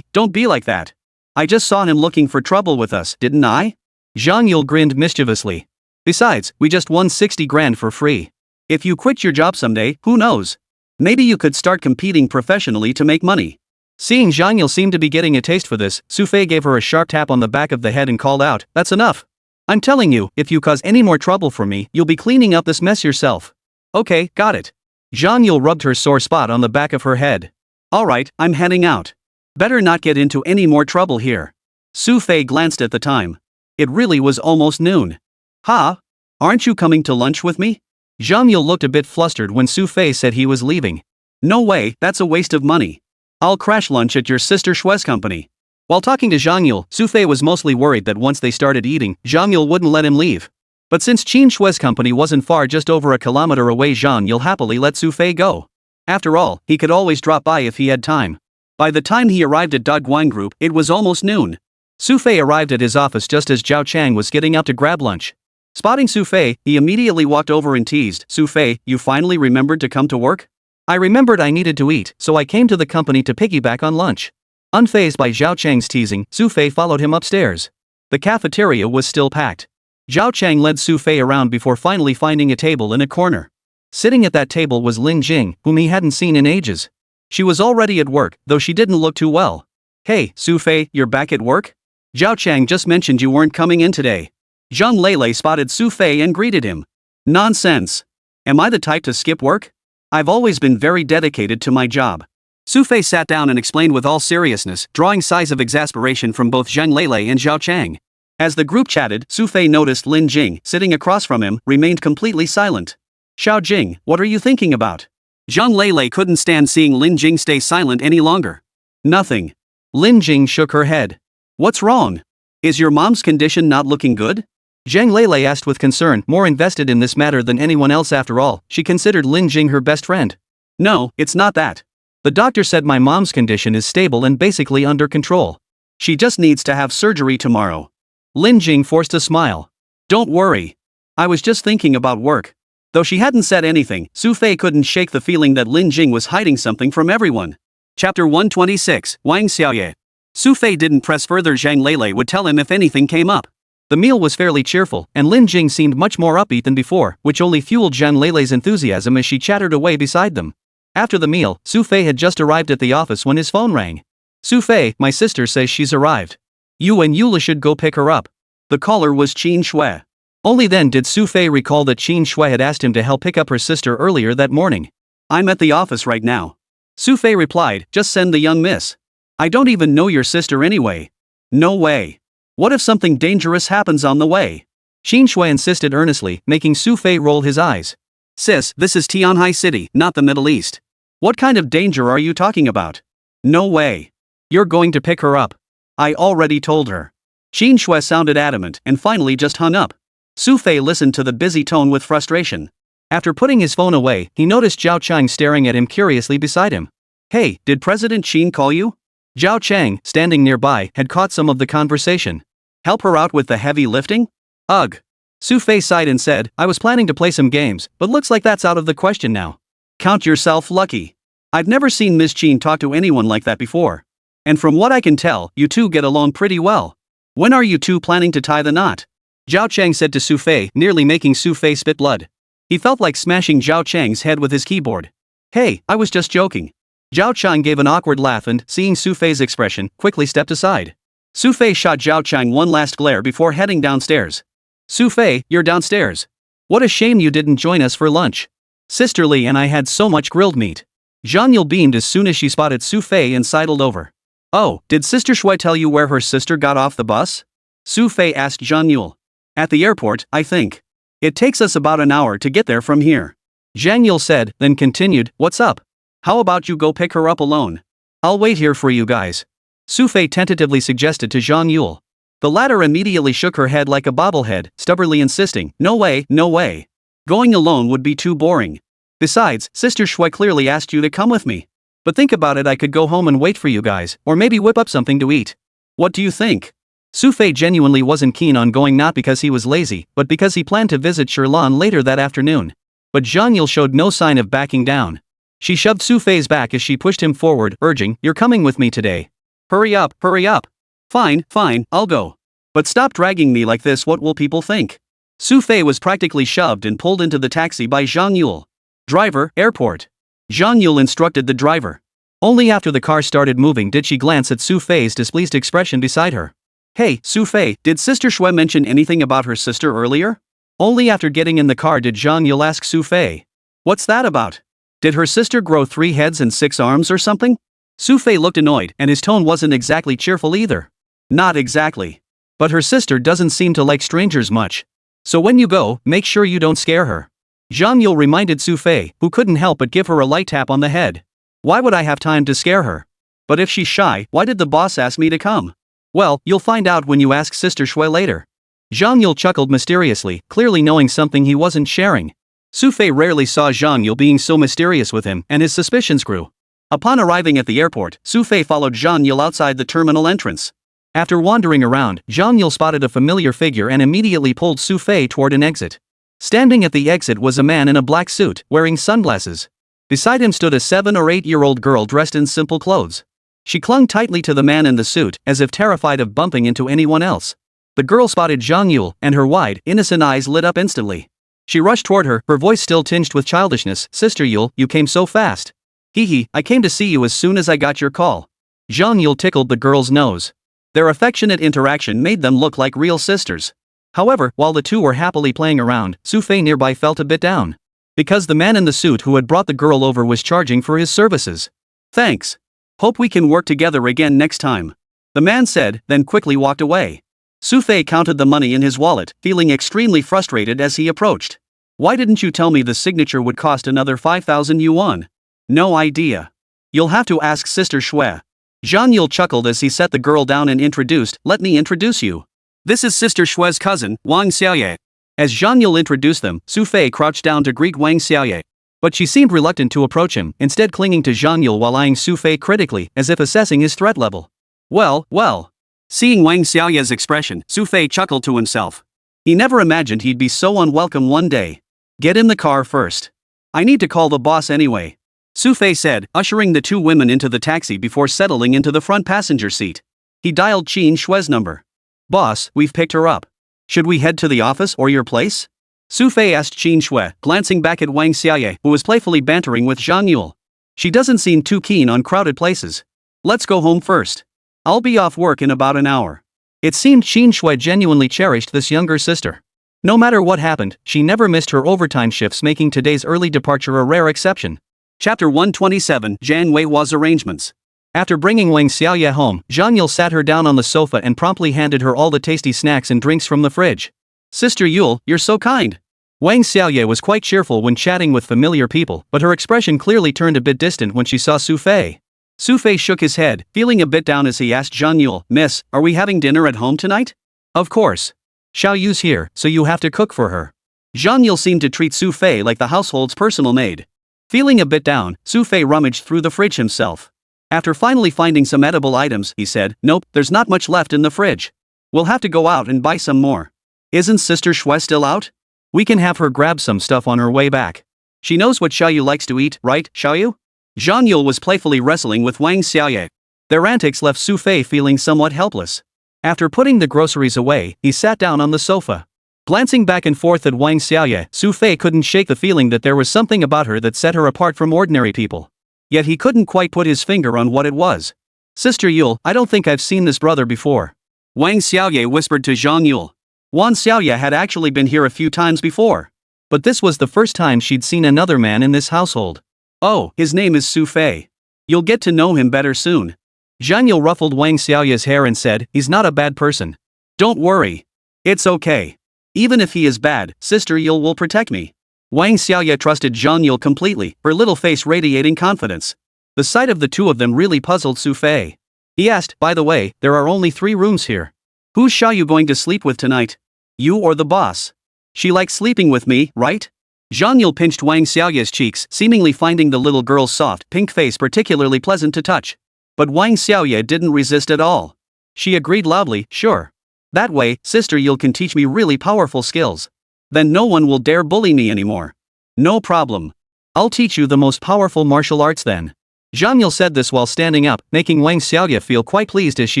Don't be like that. I just saw him looking for trouble with us, didn't I? Zhang Yule grinned mischievously. Besides, we just won 60 grand for free. If you quit your job someday, who knows? Maybe you could start competing professionally to make money. Seeing Zhang Yule seemed to be getting a taste for this, Xu Fei gave her a sharp tap on the back of the head and called out, "That's enough. I'm telling you, if you cause any more trouble for me, you'll be cleaning up this mess yourself." "Okay, got it." Zhang Yule rubbed her sore spot on the back of her head. "Alright, I'm heading out. Better not get into any more trouble here." Xu Fei glanced at the time. It really was almost noon. Aren't you coming to lunch with me? Zhang Yule looked a bit flustered when Xu Fei said he was leaving. "No way, that's a waste of money. I'll crash lunch at your sister Shue's company." While talking to Zhang Yule, Xu Fei was mostly worried that once they started eating, Zhang Yule wouldn't let him leave. But since Qin Shue's company wasn't far, just over a kilometer away, Zhang Yule happily let Xu Fei go. After all, he could always drop by if he had time. By the time he arrived at Daguan Group, it was almost noon. Xu Fei arrived at his office just as Zhao Chang was getting up to grab lunch. Spotting Xu Fei, he immediately walked over and teased, "Xu Fei, you finally remembered to come to work?" "I remembered I needed to eat, so I came to the company to piggyback on lunch." Unfazed by Zhao Chang's teasing, Xu Fei followed him upstairs. The cafeteria was still packed. Zhao Chang led Xu Fei around before finally finding a table in a corner. Sitting at that table was Lin Jing, whom he hadn't seen in ages. She was already at work, though she didn't look too well. "Hey, Xu Fei, you're back at work? Zhao Chang just mentioned you weren't coming in today." Zhang Lele spotted Xu Fei and greeted him. "Nonsense. Am I the type to skip work? I've always been very dedicated to my job." Xu Fei sat down and explained with all seriousness, drawing sighs of exasperation from both Zhang Lele and Zhao Chang. As the group chatted, Xu Fei noticed Lin Jing, sitting across from him, remained completely silent. "Xiao Jing, what are you thinking about?" Zhang Lele couldn't stand seeing Lin Jing stay silent any longer. "Nothing." Lin Jing shook her head. "What's wrong? Is your mom's condition not looking good?" Zhang Lele asked with concern, more invested in this matter than anyone else. After all, she considered Lin Jing her best friend. "No, it's not that. The doctor said my mom's condition is stable and basically under control. She just needs to have surgery tomorrow." Lin Jing forced a smile. "Don't worry. I was just thinking about work." Though she hadn't said anything, Xu Fei couldn't shake the feeling that Lin Jing was hiding something from everyone. Chapter 126, Wang Xiaoye. Xu Fei didn't press further. Zhang Lele would tell him if anything came up. The meal was fairly cheerful, and Lin Jing seemed much more upbeat than before, which only fueled Zhang Lele's enthusiasm as she chattered away beside them. After the meal, Xu Fei had just arrived at the office when his phone rang. "Xu Fei, my sister says she's arrived. You and Yule should go pick her up." The caller was Qin Shui. Only then did Xu Fei recall that Qin Shui had asked him to help pick up her sister earlier that morning. "I'm at the office right now." Xu Fei replied, "Just send the young miss. I don't even know your sister anyway." "No way. What if something dangerous happens on the way?" Qin Shui insisted earnestly, making Xu Fei roll his eyes. "Sis, this is Tianhai City, not the Middle East. What kind of danger are you talking about?" "No way. You're going to pick her up. I already told her." Qin Shui sounded adamant and finally just hung up. Xu Fei listened to the busy tone with frustration. After putting his phone away, he noticed Zhao Chang staring at him curiously beside him. "Hey, did President Qin call you?" Zhao Chang, standing nearby, had caught some of the conversation. "Help her out with the heavy lifting?" "Ugh." Xu Fei sighed and said, "I was planning to play some games, but looks like that's out of the question now." "Count yourself lucky. I've never seen Miss Qin talk to anyone like that before. And from what I can tell, you two get along pretty well. When are you two planning to tie the knot?" Zhao Chang said to Xu Fei, nearly making Xu Fei spit blood. He felt like smashing Zhao Chang's head with his keyboard. "Hey, I was just joking." Zhao Chang gave an awkward laugh and, seeing Xu Fei's expression, quickly stepped aside. Xu Fei shot Zhao Chang one last glare before heading downstairs. "Xu Fei, you're downstairs. What a shame you didn't join us for lunch. Sister Li and I had so much grilled meat." Zhang Yule beamed as soon as she spotted Xu Fei and sidled over. "Oh, did Sister Shui tell you where her sister got off the bus?" Xu Fei asked Zhang Yule. "At the airport, I think. It takes us about an hour to get there from here." Zhang Yule said, then continued, "What's up? How about you go pick her up alone? I'll wait here for you guys." Xu Fei tentatively suggested to Zhang Yule. The latter immediately shook her head like a bobblehead, stubbornly insisting, "No way, no way. Going alone would be too boring. Besides, Sister Shui clearly asked you to come with me. But think about it, I could go home and wait for you guys, or maybe whip up something to eat. What do you think?" Xu Fei genuinely wasn't keen on going, not because he was lazy, but because he planned to visit Shirlan later that afternoon. But Zhang Yule showed no sign of backing down. She shoved Xu Fei's back as she pushed him forward, urging, "You're coming with me today. Hurry up, hurry up." Fine, I'll go. But stop dragging me like this, what will people think?" Xu Fei was practically shoved and pulled into the taxi by Zhang Yule. "Driver, airport." Zhang Yule instructed the driver. Only after the car started moving did she glance at Xu Fei's displeased expression beside her. "Hey, Xu Fei, did Sister Shui mention anything about her sister earlier?" Only after getting in the car did Zhang Yule ask Xu Fei. "What's that about? Did her sister grow 3 heads and 6 arms or something?" Xu Fei looked annoyed, and his tone wasn't exactly cheerful either. "Not exactly. But her sister doesn't seem to like strangers much. So when you go, make sure you don't scare her." Zhang Yule reminded Xu Fei, who couldn't help but give her a light tap on the head. "Why would I have time to scare her? But if she's shy, why did the boss ask me to come?" "Well, you'll find out when you ask Sister Shui later." Zhang Yule chuckled mysteriously, clearly knowing something he wasn't sharing. Xu Fei rarely saw Zhang Yule being so mysterious with him, and his suspicions grew. Upon arriving at the airport, Xu Fei followed Zhang Yule outside the terminal entrance. After wandering around, Zhang Yule spotted a familiar figure and immediately pulled Xu Fei toward an exit. Standing at the exit was a man in a black suit, wearing sunglasses. Beside him stood a 7 or 8-year-old girl dressed in simple clothes. She clung tightly to the man in the suit, as if terrified of bumping into anyone else. The girl spotted Zhang Yule, and her wide, innocent eyes lit up instantly. She rushed toward her, her voice still tinged with childishness. Sister Yule, you came so fast. Hee hee, I came to see you as soon as I got your call. Zhang Yule tickled the girl's nose. Their affectionate interaction made them look like real sisters. However, while the two were happily playing around, Xu Fei nearby felt a bit down. Because the man in the suit who had brought the girl over was charging for his services. Thanks. Hope we can work together again next time. The man said, then quickly walked away. Xu Fei counted the money in his wallet, feeling extremely frustrated as he approached. Why didn't you tell me the signature would cost another 5,000 yuan? No idea. You'll have to ask Sister Xue. Zhang Yule chuckled as he set the girl down and introduced, let me introduce you. This is Sister Xue's cousin, Wang Xiaoye. As Zhang Yule introduced them, Xu Fei crouched down to greet Wang Xiaoye. But she seemed reluctant to approach him, instead clinging to Zhang Yule while eyeing Xu Fei critically, as if assessing his threat level. Well. Seeing Wang Xiaoye's expression, Xu Fei chuckled to himself. He never imagined he'd be so unwelcome one day. Get in the car first. I need to call the boss anyway. Xu Fei said, ushering the two women into the taxi before settling into the front passenger seat. He dialed Qin Shue's number. Boss, we've picked her up. Should we head to the office or your place? Xu Fei asked Qin Shue, glancing back at Wang Xiaoye, who was playfully bantering with Zhang Yule. She doesn't seem too keen on crowded places. Let's go home first. I'll be off work in about an hour. It seemed Qin Shue genuinely cherished this younger sister. No matter what happened, she never missed her overtime shifts, making today's early departure a rare exception. Chapter 127, Zhang Weihua's Arrangements. After bringing Wang Xiaoye home, Zhang Yule sat her down on the sofa and promptly handed her all the tasty snacks and drinks from the fridge. Sister Yule, you're so kind. Wang Xiaoye was quite cheerful when chatting with familiar people, but her expression clearly turned a bit distant when she saw Xu Fei. Xu Fei shook his head, feeling a bit down as he asked Zhang Yule, Miss, are we having dinner at home tonight? Of course. Xiao Yu's here, so you have to cook for her. Zhang Yule seemed to treat Xu Fei like the household's personal maid. Feeling a bit down, Xu Fei rummaged through the fridge himself. After finally finding some edible items, he said, nope, there's not much left in the fridge. We'll have to go out and buy some more. Isn't Sister Xue still out? We can have her grab some stuff on her way back. She knows what Xiaoyu likes to eat, right, Xiaoyu? Zhang Yule was playfully wrestling with Wang Xiaoye. Their antics left Xu Fei feeling somewhat helpless. After putting the groceries away, he sat down on the sofa. Glancing back and forth at Wang Xiaoye, Xu Fei couldn't shake the feeling that there was something about her that set her apart from ordinary people. Yet he couldn't quite put his finger on what it was. Sister Yule, I don't think I've seen this brother before. Wang Xiaoye whispered to Zhang Yule. Wang Xiaoye had actually been here a few times before. But this was the first time she'd seen another man in this household. Oh, his name is Xu Fei. You'll get to know him better soon. Zhang Yule ruffled Wang Xiaoye's hair and said, he's not a bad person. Don't worry. It's okay. Even if he is bad, Sister Yule will protect me. Wang Xiaoye trusted Zhang Yule completely, her little face radiating confidence. The sight of the two of them really puzzled Xu Fei. He asked, by the way, there are only 3 rooms here. Who's Xiaoyu going to sleep with tonight? You or the boss? She likes sleeping with me, right? Zhang Yule pinched Wang Xiaoye's cheeks, seemingly finding the little girl's soft, pink face particularly pleasant to touch. But Wang Xiaoye didn't resist at all. She agreed loudly, sure. That way, Sister Yule can teach me really powerful skills. Then no one will dare bully me anymore. No problem. I'll teach you the most powerful martial arts then. Zhang Yule said this while standing up, making Wang Xiaoye feel quite pleased as she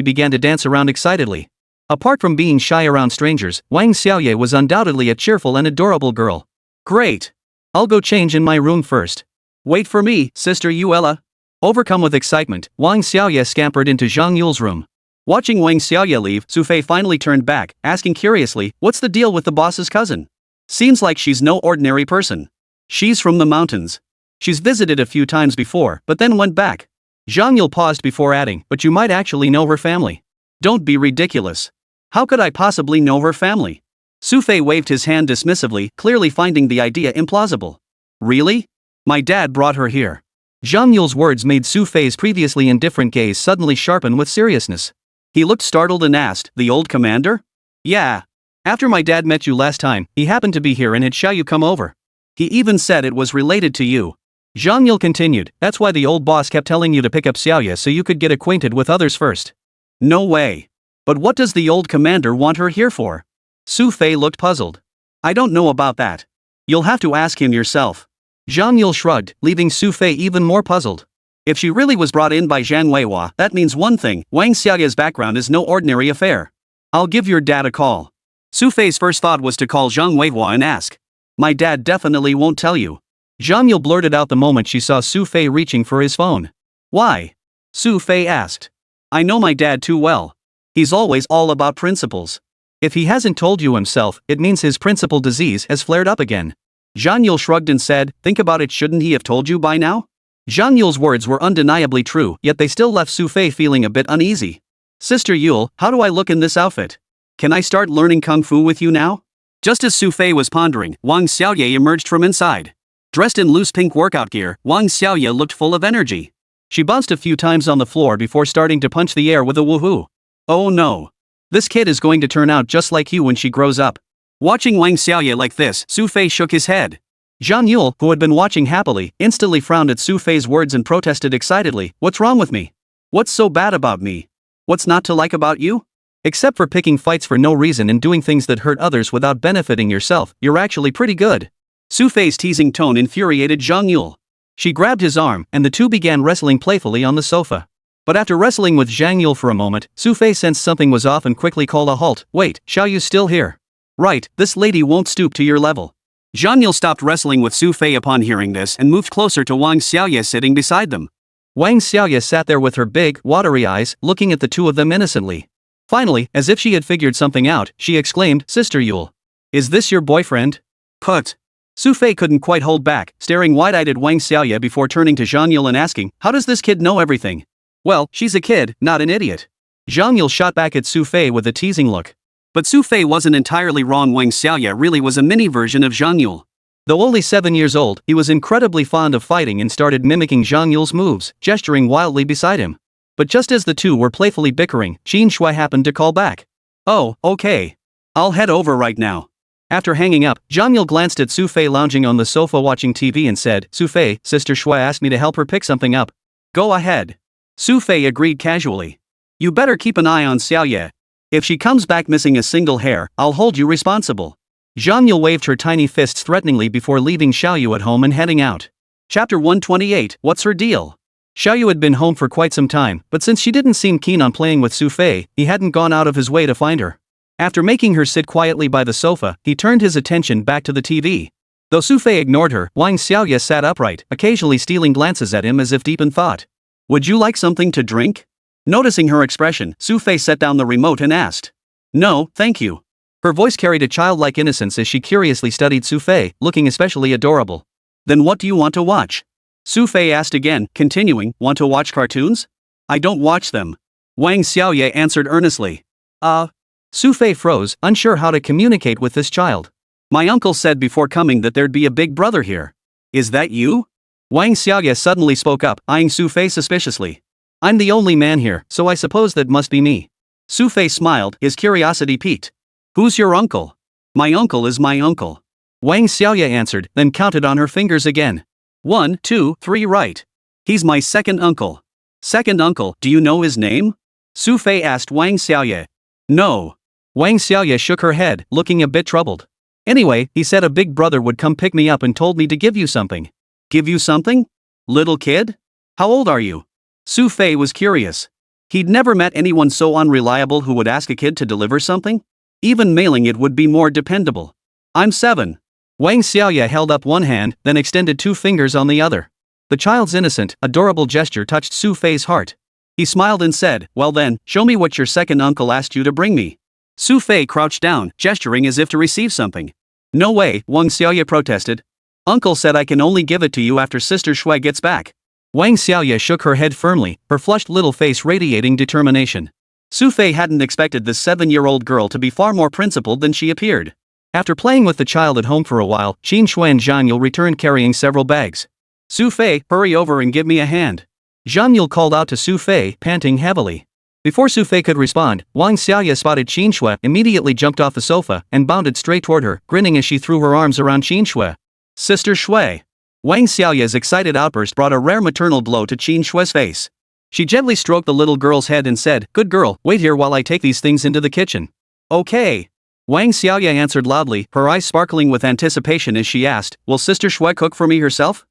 began to dance around excitedly. Apart from being shy around strangers, Wang Xiaoye was undoubtedly a cheerful and adorable girl. Great. I'll go change in my room first. Wait for me, Sister Yuella. Overcome with excitement, Wang Xiaoye scampered into Zhang Yule's room. Watching Wang Xiaoye leave, Xu Fei finally turned back, asking curiously, what's the deal with the boss's cousin? Seems like she's no ordinary person. She's from the mountains. She's visited a few times before, but then went back. Zhang Yule paused before adding, but you might actually know her family. Don't be ridiculous. How could I possibly know her family? Xu Fei waved his hand dismissively, clearly finding the idea implausible. Really? My dad brought her here. Zhang Yule's words made Xu Fei's previously indifferent gaze suddenly sharpen with seriousness. He looked startled and asked, the old commander? Yeah. After my dad met you last time, he happened to be here and had Xiaoyu come over. He even said it was related to you. Zhang Yule continued, that's why the old boss kept telling you to pick up Xiaoyu so you could get acquainted with others first. No way. But what does the old commander want her here for? Xu Fei looked puzzled. I don't know about that. You'll have to ask him yourself. Zhang Yule shrugged, leaving Xu Fei even more puzzled. If she really was brought in by Zhang Weihua, that means one thing, Wang Xiaoye's background is no ordinary affair. I'll give your dad a call. Xu Fei's first thought was to call Zhang Weihua and ask. My dad definitely won't tell you. Zhang Yule blurted out the moment she saw Xu Fei reaching for his phone. Why? Xu Fei asked. I know my dad too well. He's always all about principles. If he hasn't told you himself, it means his principle disease has flared up again. Zhang Yule shrugged and said, think about it, shouldn't he have told you by now? Zhang Yule's words were undeniably true, yet they still left Xu Fei feeling a bit uneasy. Sister Yule, how do I look in this outfit? Can I start learning kung fu with you now? Just as Xu Fei was pondering, Wang Xiaoye emerged from inside. Dressed in loose pink workout gear, Wang Xiaoye looked full of energy. She bounced a few times on the floor before starting to punch the air with a woohoo. Oh no. This kid is going to turn out just like you when she grows up. Watching Wang Xiaoye like this, Xu Fei shook his head. Zhang Yule, who had been watching happily, instantly frowned at Xu Fei's words and protested excitedly, what's wrong with me? What's so bad about me? What's not to like about you? Except for picking fights for no reason and doing things that hurt others without benefiting yourself, you're actually pretty good. Xu Fei's teasing tone infuriated Zhang Yule. She grabbed his arm, and the two began wrestling playfully on the sofa. But after wrestling with Zhang Yule for a moment, Xu Fei sensed something was off and quickly called a halt. Wait, Xiao Yu's still here. Right, this lady won't stoop to your level. Zhang Yule stopped wrestling with Xu Fei upon hearing this and moved closer to Wang Xiaoye sitting beside them. Wang Xiaoye sat there with her big, watery eyes, looking at the two of them innocently. Finally, as if she had figured something out, she exclaimed, Sister Yule. Is this your boyfriend? Put. Xu Fei couldn't quite hold back, staring wide-eyed at Wang Xiaoye before turning to Zhang Yule and asking, how does this kid know everything? Well, she's a kid, not an idiot. Zhang Yule shot back at Xu Fei with a teasing look. But Xu Fei wasn't entirely wrong. Wang Xiaoye really was a mini version of Zhang Yule. Though only 7 years old, he was incredibly fond of fighting and started mimicking Zhang Yule's moves, gesturing wildly beside him. But just as the two were playfully bickering, Qin Shui happened to call back. Oh, okay. I'll head over right now. After hanging up, Zhang Yule glanced at Xu Fei lounging on the sofa watching TV and said, Xu Fei, Sister Shui asked me to help her pick something up. Go ahead. Xu Fei agreed casually. You better keep an eye on Xiaoye. If she comes back missing a single hair, I'll hold you responsible. Zhang Yule waved her tiny fists threateningly before leaving Xiaoyu at home and heading out. Chapter 128, What's her deal? Xiaoyu had been home for quite some time, but since she didn't seem keen on playing with Xu Fei, he hadn't gone out of his way to find her. After making her sit quietly by the sofa, he turned his attention back to the TV. Though Xu Fei ignored her, Wang Xiaoye sat upright, occasionally stealing glances at him as if deep in thought. Would you like something to drink? Noticing her expression, Xu Fei set down the remote and asked. No, thank you. Her voice carried a childlike innocence as she curiously studied Xu Fei, looking especially adorable. Then what do you want to watch? Xu Fei asked again, continuing, want to watch cartoons? I don't watch them. Wang Xiaoye answered earnestly. Xu Fei froze, unsure how to communicate with this child. My uncle said before coming that there'd be a big brother here. Is that you? Wang Xiaoye suddenly spoke up, eyeing Xu Fei suspiciously. I'm the only man here, so I suppose that must be me. Xu Fei smiled, his curiosity piqued. Who's your uncle? My uncle is my uncle. Wang Xiaoye answered, then counted on her fingers again. 1, 2, 3 right. He's my second uncle. Second uncle, do you know his name? Xu Fei asked Wang Xiaoye. No. Wang Xiaoye shook her head, looking a bit troubled. Anyway, he said a big brother would come pick me up and told me to give you something. Give you something? Little kid? How old are you? Xu Fei was curious. He'd never met anyone so unreliable who would ask a kid to deliver something. Even mailing it would be more dependable. I'm 7. Wang Xiaoye held up one hand, then extended 2 fingers on the other. The child's innocent, adorable gesture touched Xu Fei's heart. He smiled and said, well then, show me what your second uncle asked you to bring me. Xu Fei crouched down, gesturing as if to receive something. No way, Wang Xiaoye protested. Uncle said I can only give it to you after Sister Shui gets back. Wang Xiaoye shook her head firmly, her flushed little face radiating determination. Xu Fei hadn't expected this 7-year-old girl to be far more principled than she appeared. After playing with the child at home for a while, Qin Shui and Zhang Yule returned carrying several bags. Xu Fei, hurry over and give me a hand. Zhang Yule called out to Xu Fei, panting heavily. Before Xu Fei could respond, Wang Xiaoye spotted Qin Shui, immediately jumped off the sofa, and bounded straight toward her, grinning as she threw her arms around Qin Shui. Sister Shui. Wang Xiaoye's excited outburst brought a rare maternal glow to Qin Shui's face. She gently stroked the little girl's head and said, good girl, wait here while I take these things into the kitchen. Okay. Wang Xiaoye answered loudly, her eyes sparkling with anticipation as she asked, will Sister Shui cook for me herself?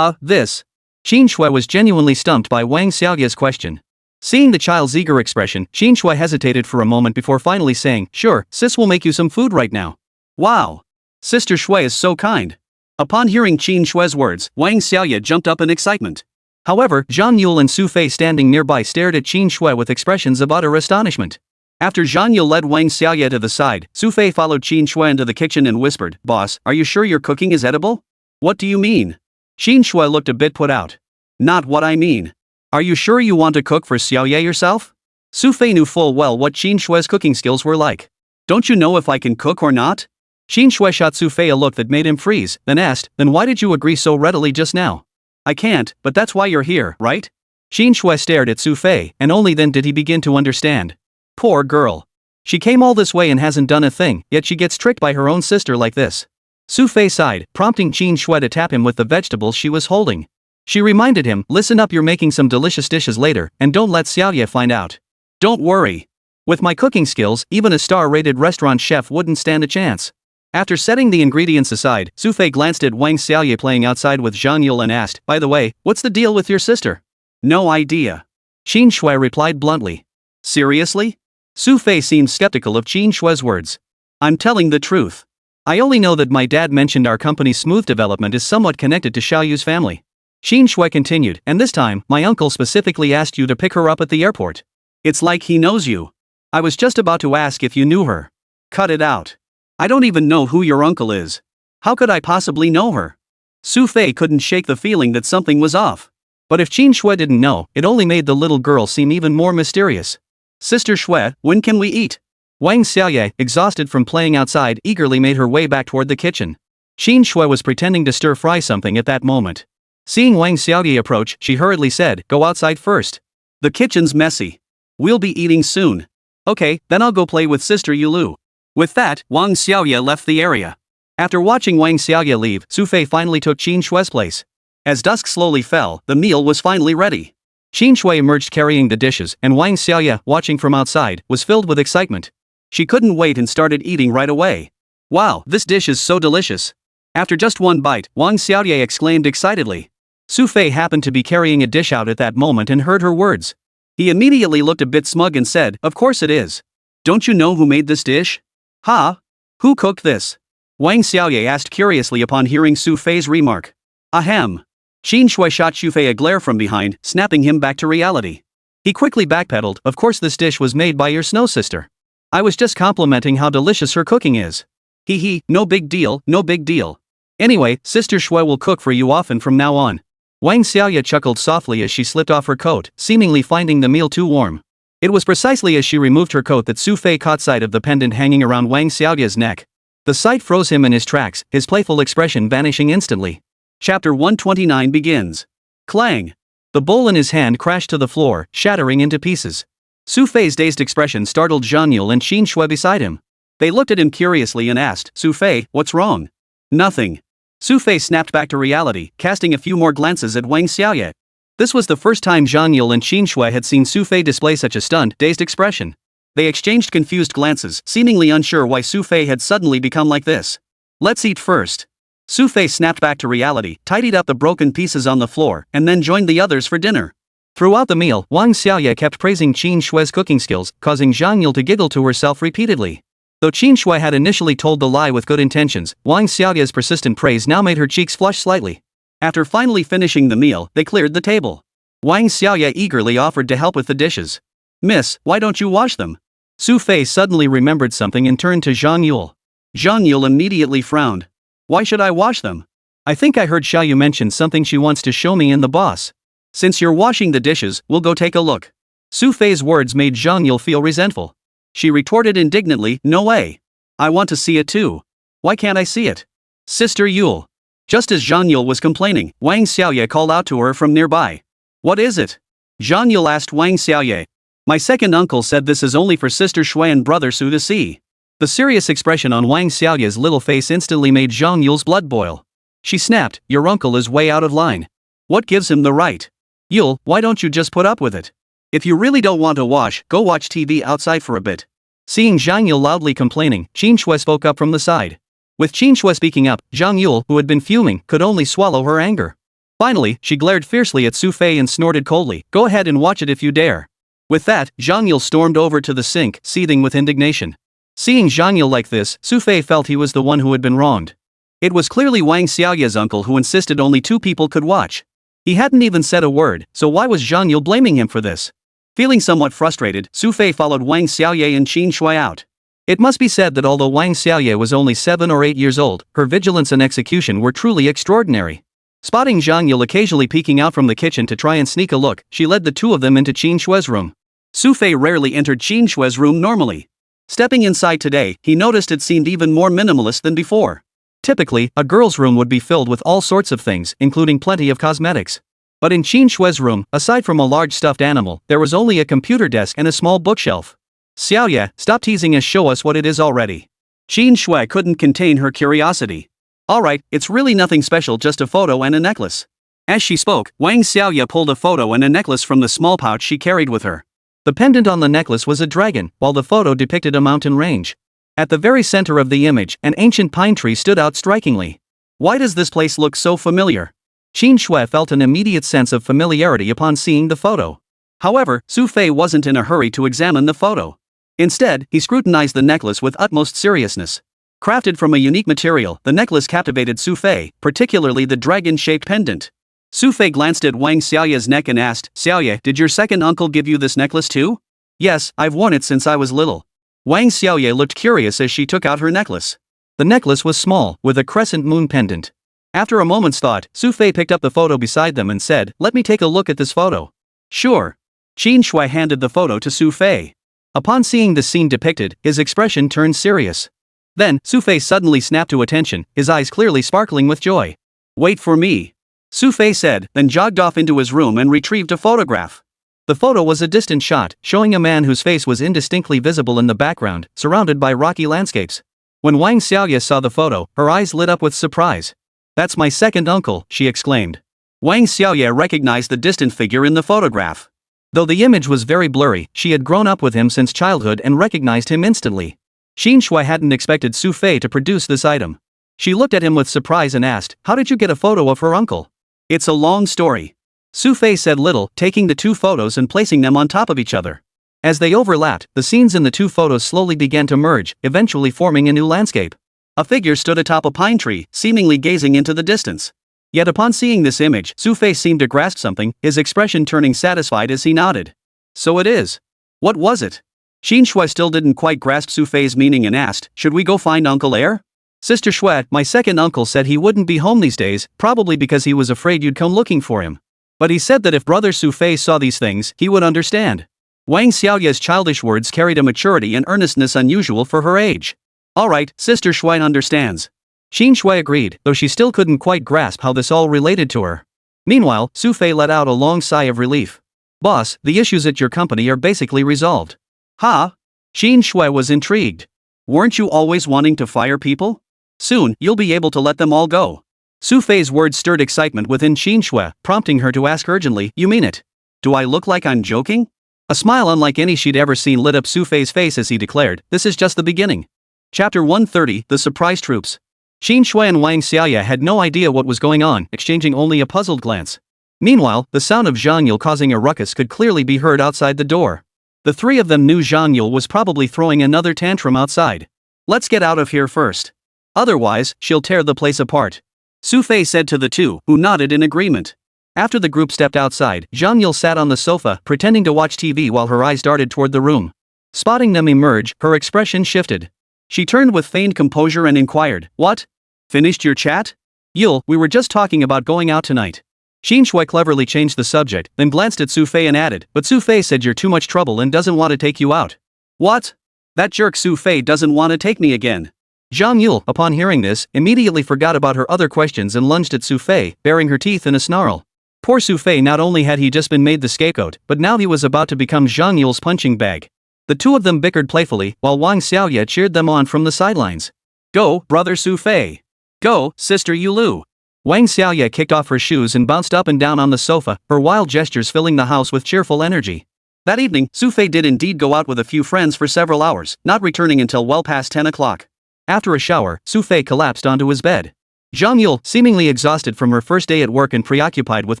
This. Qin Shui was genuinely stumped by Wang Xiaoye's question. Seeing the child's eager expression, Qin Shui hesitated for a moment before finally saying, sure, sis will make you some food right now. Wow. Sister Shui is so kind. Upon hearing Qin Shui's words, Wang Xiaoye jumped up in excitement. However, Zhang Yule and Xu Fei standing nearby stared at Qin Shui with expressions of utter astonishment. After Zhang Yule led Wang Xiaoye to the side, Xu Fei followed Qin Shui into the kitchen and whispered, "Boss, are you sure your cooking is edible?" "What do you mean?" Qin Shui looked a bit put out. "Not what I mean. Are you sure you want to cook for Xiaoye yourself?" Xu Fei knew full well what Qin Shui's cooking skills were like. "Don't you know if I can cook or not?" Qin Shui shot Xu Fei a look that made him freeze, then asked, "Then why did you agree so readily just now?" "I can't, but that's why you're here, right?" Qin Shui stared at Xu Fei, and only then did he begin to understand. Poor girl. She came all this way and hasn't done a thing, yet she gets tricked by her own sister like this. Xu Fei sighed, prompting Qin Shui to tap him with the vegetables she was holding. She reminded him, "Listen up, you're making some delicious dishes later, and don't let Xiaoye find out." "Don't worry. With my cooking skills, even a star-rated restaurant chef wouldn't stand a chance." After setting the ingredients aside, Xu Fei glanced at Wang Xiaoye playing outside with Zhang Yule and asked, "By the way, what's the deal with your sister?" "No idea." Qin Shui replied bluntly. "Seriously?" Xu Fei seemed skeptical of Qin Shui's words. "I'm telling the truth. I only know that my dad mentioned our company's smooth development is somewhat connected to Xiaoyu's family." Qin Shui continued, "And this time, my uncle specifically asked you to pick her up at the airport. It's like he knows you. I was just about to ask if you knew her." "Cut it out. I don't even know who your uncle is. How could I possibly know her?" Xu Fei couldn't shake the feeling that something was off. But if Qin Shui didn't know, it only made the little girl seem even more mysterious. "Sister Shui, when can we eat?" Wang Xiaoye, exhausted from playing outside, eagerly made her way back toward the kitchen. Qin Shui was pretending to stir-fry something at that moment. Seeing Wang Xiaoye approach, she hurriedly said, "Go outside first. The kitchen's messy. We'll be eating soon." "Okay, then I'll go play with Sister Yulu." With that, Wang Xiaoye left the area. After watching Wang Xiaoye leave, Xu Fei finally took Qin Shui's place. As dusk slowly fell, the meal was finally ready. Qin Shui emerged carrying the dishes, and Wang Xiaoye, watching from outside, was filled with excitement. She couldn't wait and started eating right away. "Wow, this dish is so delicious." After just one bite, Wang Xiaoye exclaimed excitedly. Xu Fei happened to be carrying a dish out at that moment and heard her words. He immediately looked a bit smug and said, "Of course it is. Don't you know who made this dish?" "Huh? Who cooked this?" Wang Xiaoye asked curiously upon hearing Xu Fei's remark. "Ahem." Qin Shui shot Xu Fei a glare from behind, snapping him back to reality. He quickly backpedaled, "Of course this dish was made by your snow sister. I was just complimenting how delicious her cooking is. Hee, no big deal, no big deal. Anyway, Sister Shui will cook for you often from now on." Wang Xiaoye chuckled softly as she slipped off her coat, seemingly finding the meal too warm. It was precisely as she removed her coat that Xu Fei caught sight of the pendant hanging around Wang Xiaoye's neck. The sight froze him in his tracks, his playful expression vanishing instantly. Chapter 129 begins. Clang! The bowl in his hand crashed to the floor, shattering into pieces. Xu Fei's dazed expression startled Zhang Yule and Qin Shui beside him. They looked at him curiously and asked, "Xu Fei, what's wrong?" "Nothing." Xu Fei snapped back to reality, casting a few more glances at Wang Xiaoye. This was the first time Zhang Yule and Qin Shui had seen Xu Fei display such a stunned, dazed expression. They exchanged confused glances, seemingly unsure why Xu Fei had suddenly become like this. "Let's eat first." Xu Fei snapped back to reality, tidied up the broken pieces on the floor, and then joined the others for dinner. Throughout the meal, Wang Xiaoye kept praising Qin Shui's cooking skills, causing Zhang Yule to giggle to herself repeatedly. Though Qin Shui had initially told the lie with good intentions, Wang Xiaoye's persistent praise now made her cheeks flush slightly. After finally finishing the meal, they cleared the table. Wang Xiaoye eagerly offered to help with the dishes. "Miss, why don't you wash them?" Xu Fei suddenly remembered something and turned to Zhang Yule. Zhang Yule immediately frowned. "Why should I wash them? I think I heard Xiaoyu mention something she wants to show me in the boss. Since you're washing the dishes, we'll go take a look." Xu Fei's words made Zhang Yule feel resentful. She retorted indignantly, "No way. I want to see it too. Why can't I see it?" "Sister Yule." Just as Zhang Yule was complaining, Wang Xiaoye called out to her from nearby. "What is it?" Zhang Yule asked Wang Xiaoye. "My second uncle said this is only for Sister Shui and Brother Su to see." The serious expression on Wang Xiaoye's little face instantly made Zhang Yule's blood boil. She snapped, "Your uncle is way out of line. What gives him the right? Yule, why don't you just put up with it? If you really don't want to wash, go watch TV outside for a bit." Seeing Zhang Yule loudly complaining, Qin Shui spoke up from the side. With Qin Shui speaking up, Zhang Yule, who had been fuming, could only swallow her anger. Finally, she glared fiercely at Xu Fei and snorted coldly, "Go ahead and watch it if you dare." With that, Zhang Yule stormed over to the sink, seething with indignation. Seeing Zhang Yule like this, Xu Fei felt he was the one who had been wronged. It was clearly Wang Xiaoya's uncle who insisted only 2 people could watch. He hadn't even said a word, so why was Zhang Yule blaming him for this? Feeling somewhat frustrated, Xu Fei followed Wang Xiaoya and Qin Shui out. It must be said that although Wang Xiaoya was only 7 or 8 years old, her vigilance and execution were truly extraordinary. Spotting Zhang Yule occasionally peeking out from the kitchen to try and sneak a look, she led the 2 of them into Qin Shui's room. Xu Fei rarely entered Qin Shui's room normally. Stepping inside today, he noticed it seemed even more minimalist than before. Typically, a girl's room would be filled with all sorts of things, including plenty of cosmetics. But in Qin Shui's room, aside from a large stuffed animal, there was only a computer desk and a small bookshelf. Xiaoya, stop teasing us, show us what it is already. Qin Shui couldn't contain her curiosity. Alright, it's really nothing special, just a photo and a necklace. As she spoke, Wang Xiaoya pulled a photo and a necklace from the small pouch she carried with her. The pendant on the necklace was a dragon, while the photo depicted a mountain range. At the very center of the image, an ancient pine tree stood out strikingly. Why does this place look so familiar? Qin Shui felt an immediate sense of familiarity upon seeing the photo. However, Xu Fei wasn't in a hurry to examine the photo. Instead, he scrutinized the necklace with utmost seriousness. Crafted from a unique material, the necklace captivated Xu Fei, particularly the dragon-shaped pendant. Xu Fei glanced at Wang Xiaoya's neck and asked, "Xiaoya, did your second uncle give you this necklace too?" "Yes, I've worn it since I was little." Wang Xiaoya looked curious as she took out her necklace. The necklace was small, with a crescent moon pendant. After a moment's thought, Xu Fei picked up the photo beside them and said, "Let me take a look at this photo." "Sure." Qin Shui handed the photo to Xu Fei. Upon seeing the scene depicted, his expression turned serious. Then, Xu Fei suddenly snapped to attention, his eyes clearly sparkling with joy. "Wait for me," Xu Fei said, then jogged off into his room and retrieved a photograph. The photo was a distant shot, showing a man whose face was indistinctly visible in the background, surrounded by rocky landscapes. When Wang Xiaoya saw the photo, her eyes lit up with surprise. "That's my second uncle," she exclaimed. Wang Xiaoya recognized the distant figure in the photograph. Though the image was very blurry, she had grown up with him since childhood and recognized him instantly. Qin Shui hadn't expected Xu Fei to produce this item. She looked at him with surprise and asked, "How did you get a photo of her uncle?" "It's a long story." Xu Fei said little, taking the 2 photos and placing them on top of each other. As they overlapped, the scenes in the 2 photos slowly began to merge, eventually forming a new landscape. A figure stood atop a pine tree, seemingly gazing into the distance. Yet upon seeing this image, Xu Fei seemed to grasp something, his expression turning satisfied as he nodded. "So it is. What was it?" Qin Shui still didn't quite grasp Xu Fei's meaning and asked, "Should we go find Uncle Air?" "Sister Shui, my second uncle said he wouldn't be home these days, probably because he was afraid you'd come looking for him. But he said that if brother Xu Fei saw these things, he would understand." Wang Xiaoya's childish words carried a maturity and earnestness unusual for her age. "Alright, Sister Shui understands." Qin Shui agreed, though she still couldn't quite grasp how this all related to her. Meanwhile, Xu Fei let out a long sigh of relief. "Boss, the issues at your company are basically resolved." "Huh?" Qin Shui was intrigued. "Weren't you always wanting to fire people? Soon, you'll be able to let them all go." Xu Fei's words stirred excitement within Qin Shui, prompting her to ask urgently, "You mean it? Do I look like I'm joking?" A smile unlike any she'd ever seen lit up Xu Fei's face as he declared, "This is just the beginning." Chapter 130, The Surprise Troops. Qin Shui and Wang Xiaoya had no idea what was going on, exchanging only a puzzled glance. Meanwhile, the sound of Zhang Yule causing a ruckus could clearly be heard outside the door. The 3 of them knew Zhang Yule was probably throwing another tantrum outside. "Let's get out of here first. Otherwise, she'll tear the place apart," Xu Fei said to the 2, who nodded in agreement. After the group stepped outside, Zhang Yule sat on the sofa, pretending to watch TV while her eyes darted toward the room. Spotting them emerge, her expression shifted. She turned with feigned composure and inquired, "What? Finished your chat? Yule, we were just talking about going out tonight." Qin Shui cleverly changed the subject, then glanced at Xu Fei and added, "But Xu Fei said you're too much trouble and doesn't want to take you out." "What? That jerk Xu Fei doesn't want to take me again." Zhang Yule, upon hearing this, immediately forgot about her other questions and lunged at Xu Fei, baring her teeth in a snarl. Poor Xu Fei, not only had he just been made the scapegoat, but now he was about to become Zhang Yule's punching bag. The 2 of them bickered playfully, while Wang Xiaoya cheered them on from the sidelines. "Go, brother Xu Fei. Go, sister Yulu." Wang Xiaoya kicked off her shoes and bounced up and down on the sofa, her wild gestures filling the house with cheerful energy. That evening, Xu Fei did indeed go out with a few friends for several hours, not returning until well past 10 o'clock. After a shower, Xu Fei collapsed onto his bed. Zhang Yule, seemingly exhausted from her first day at work and preoccupied with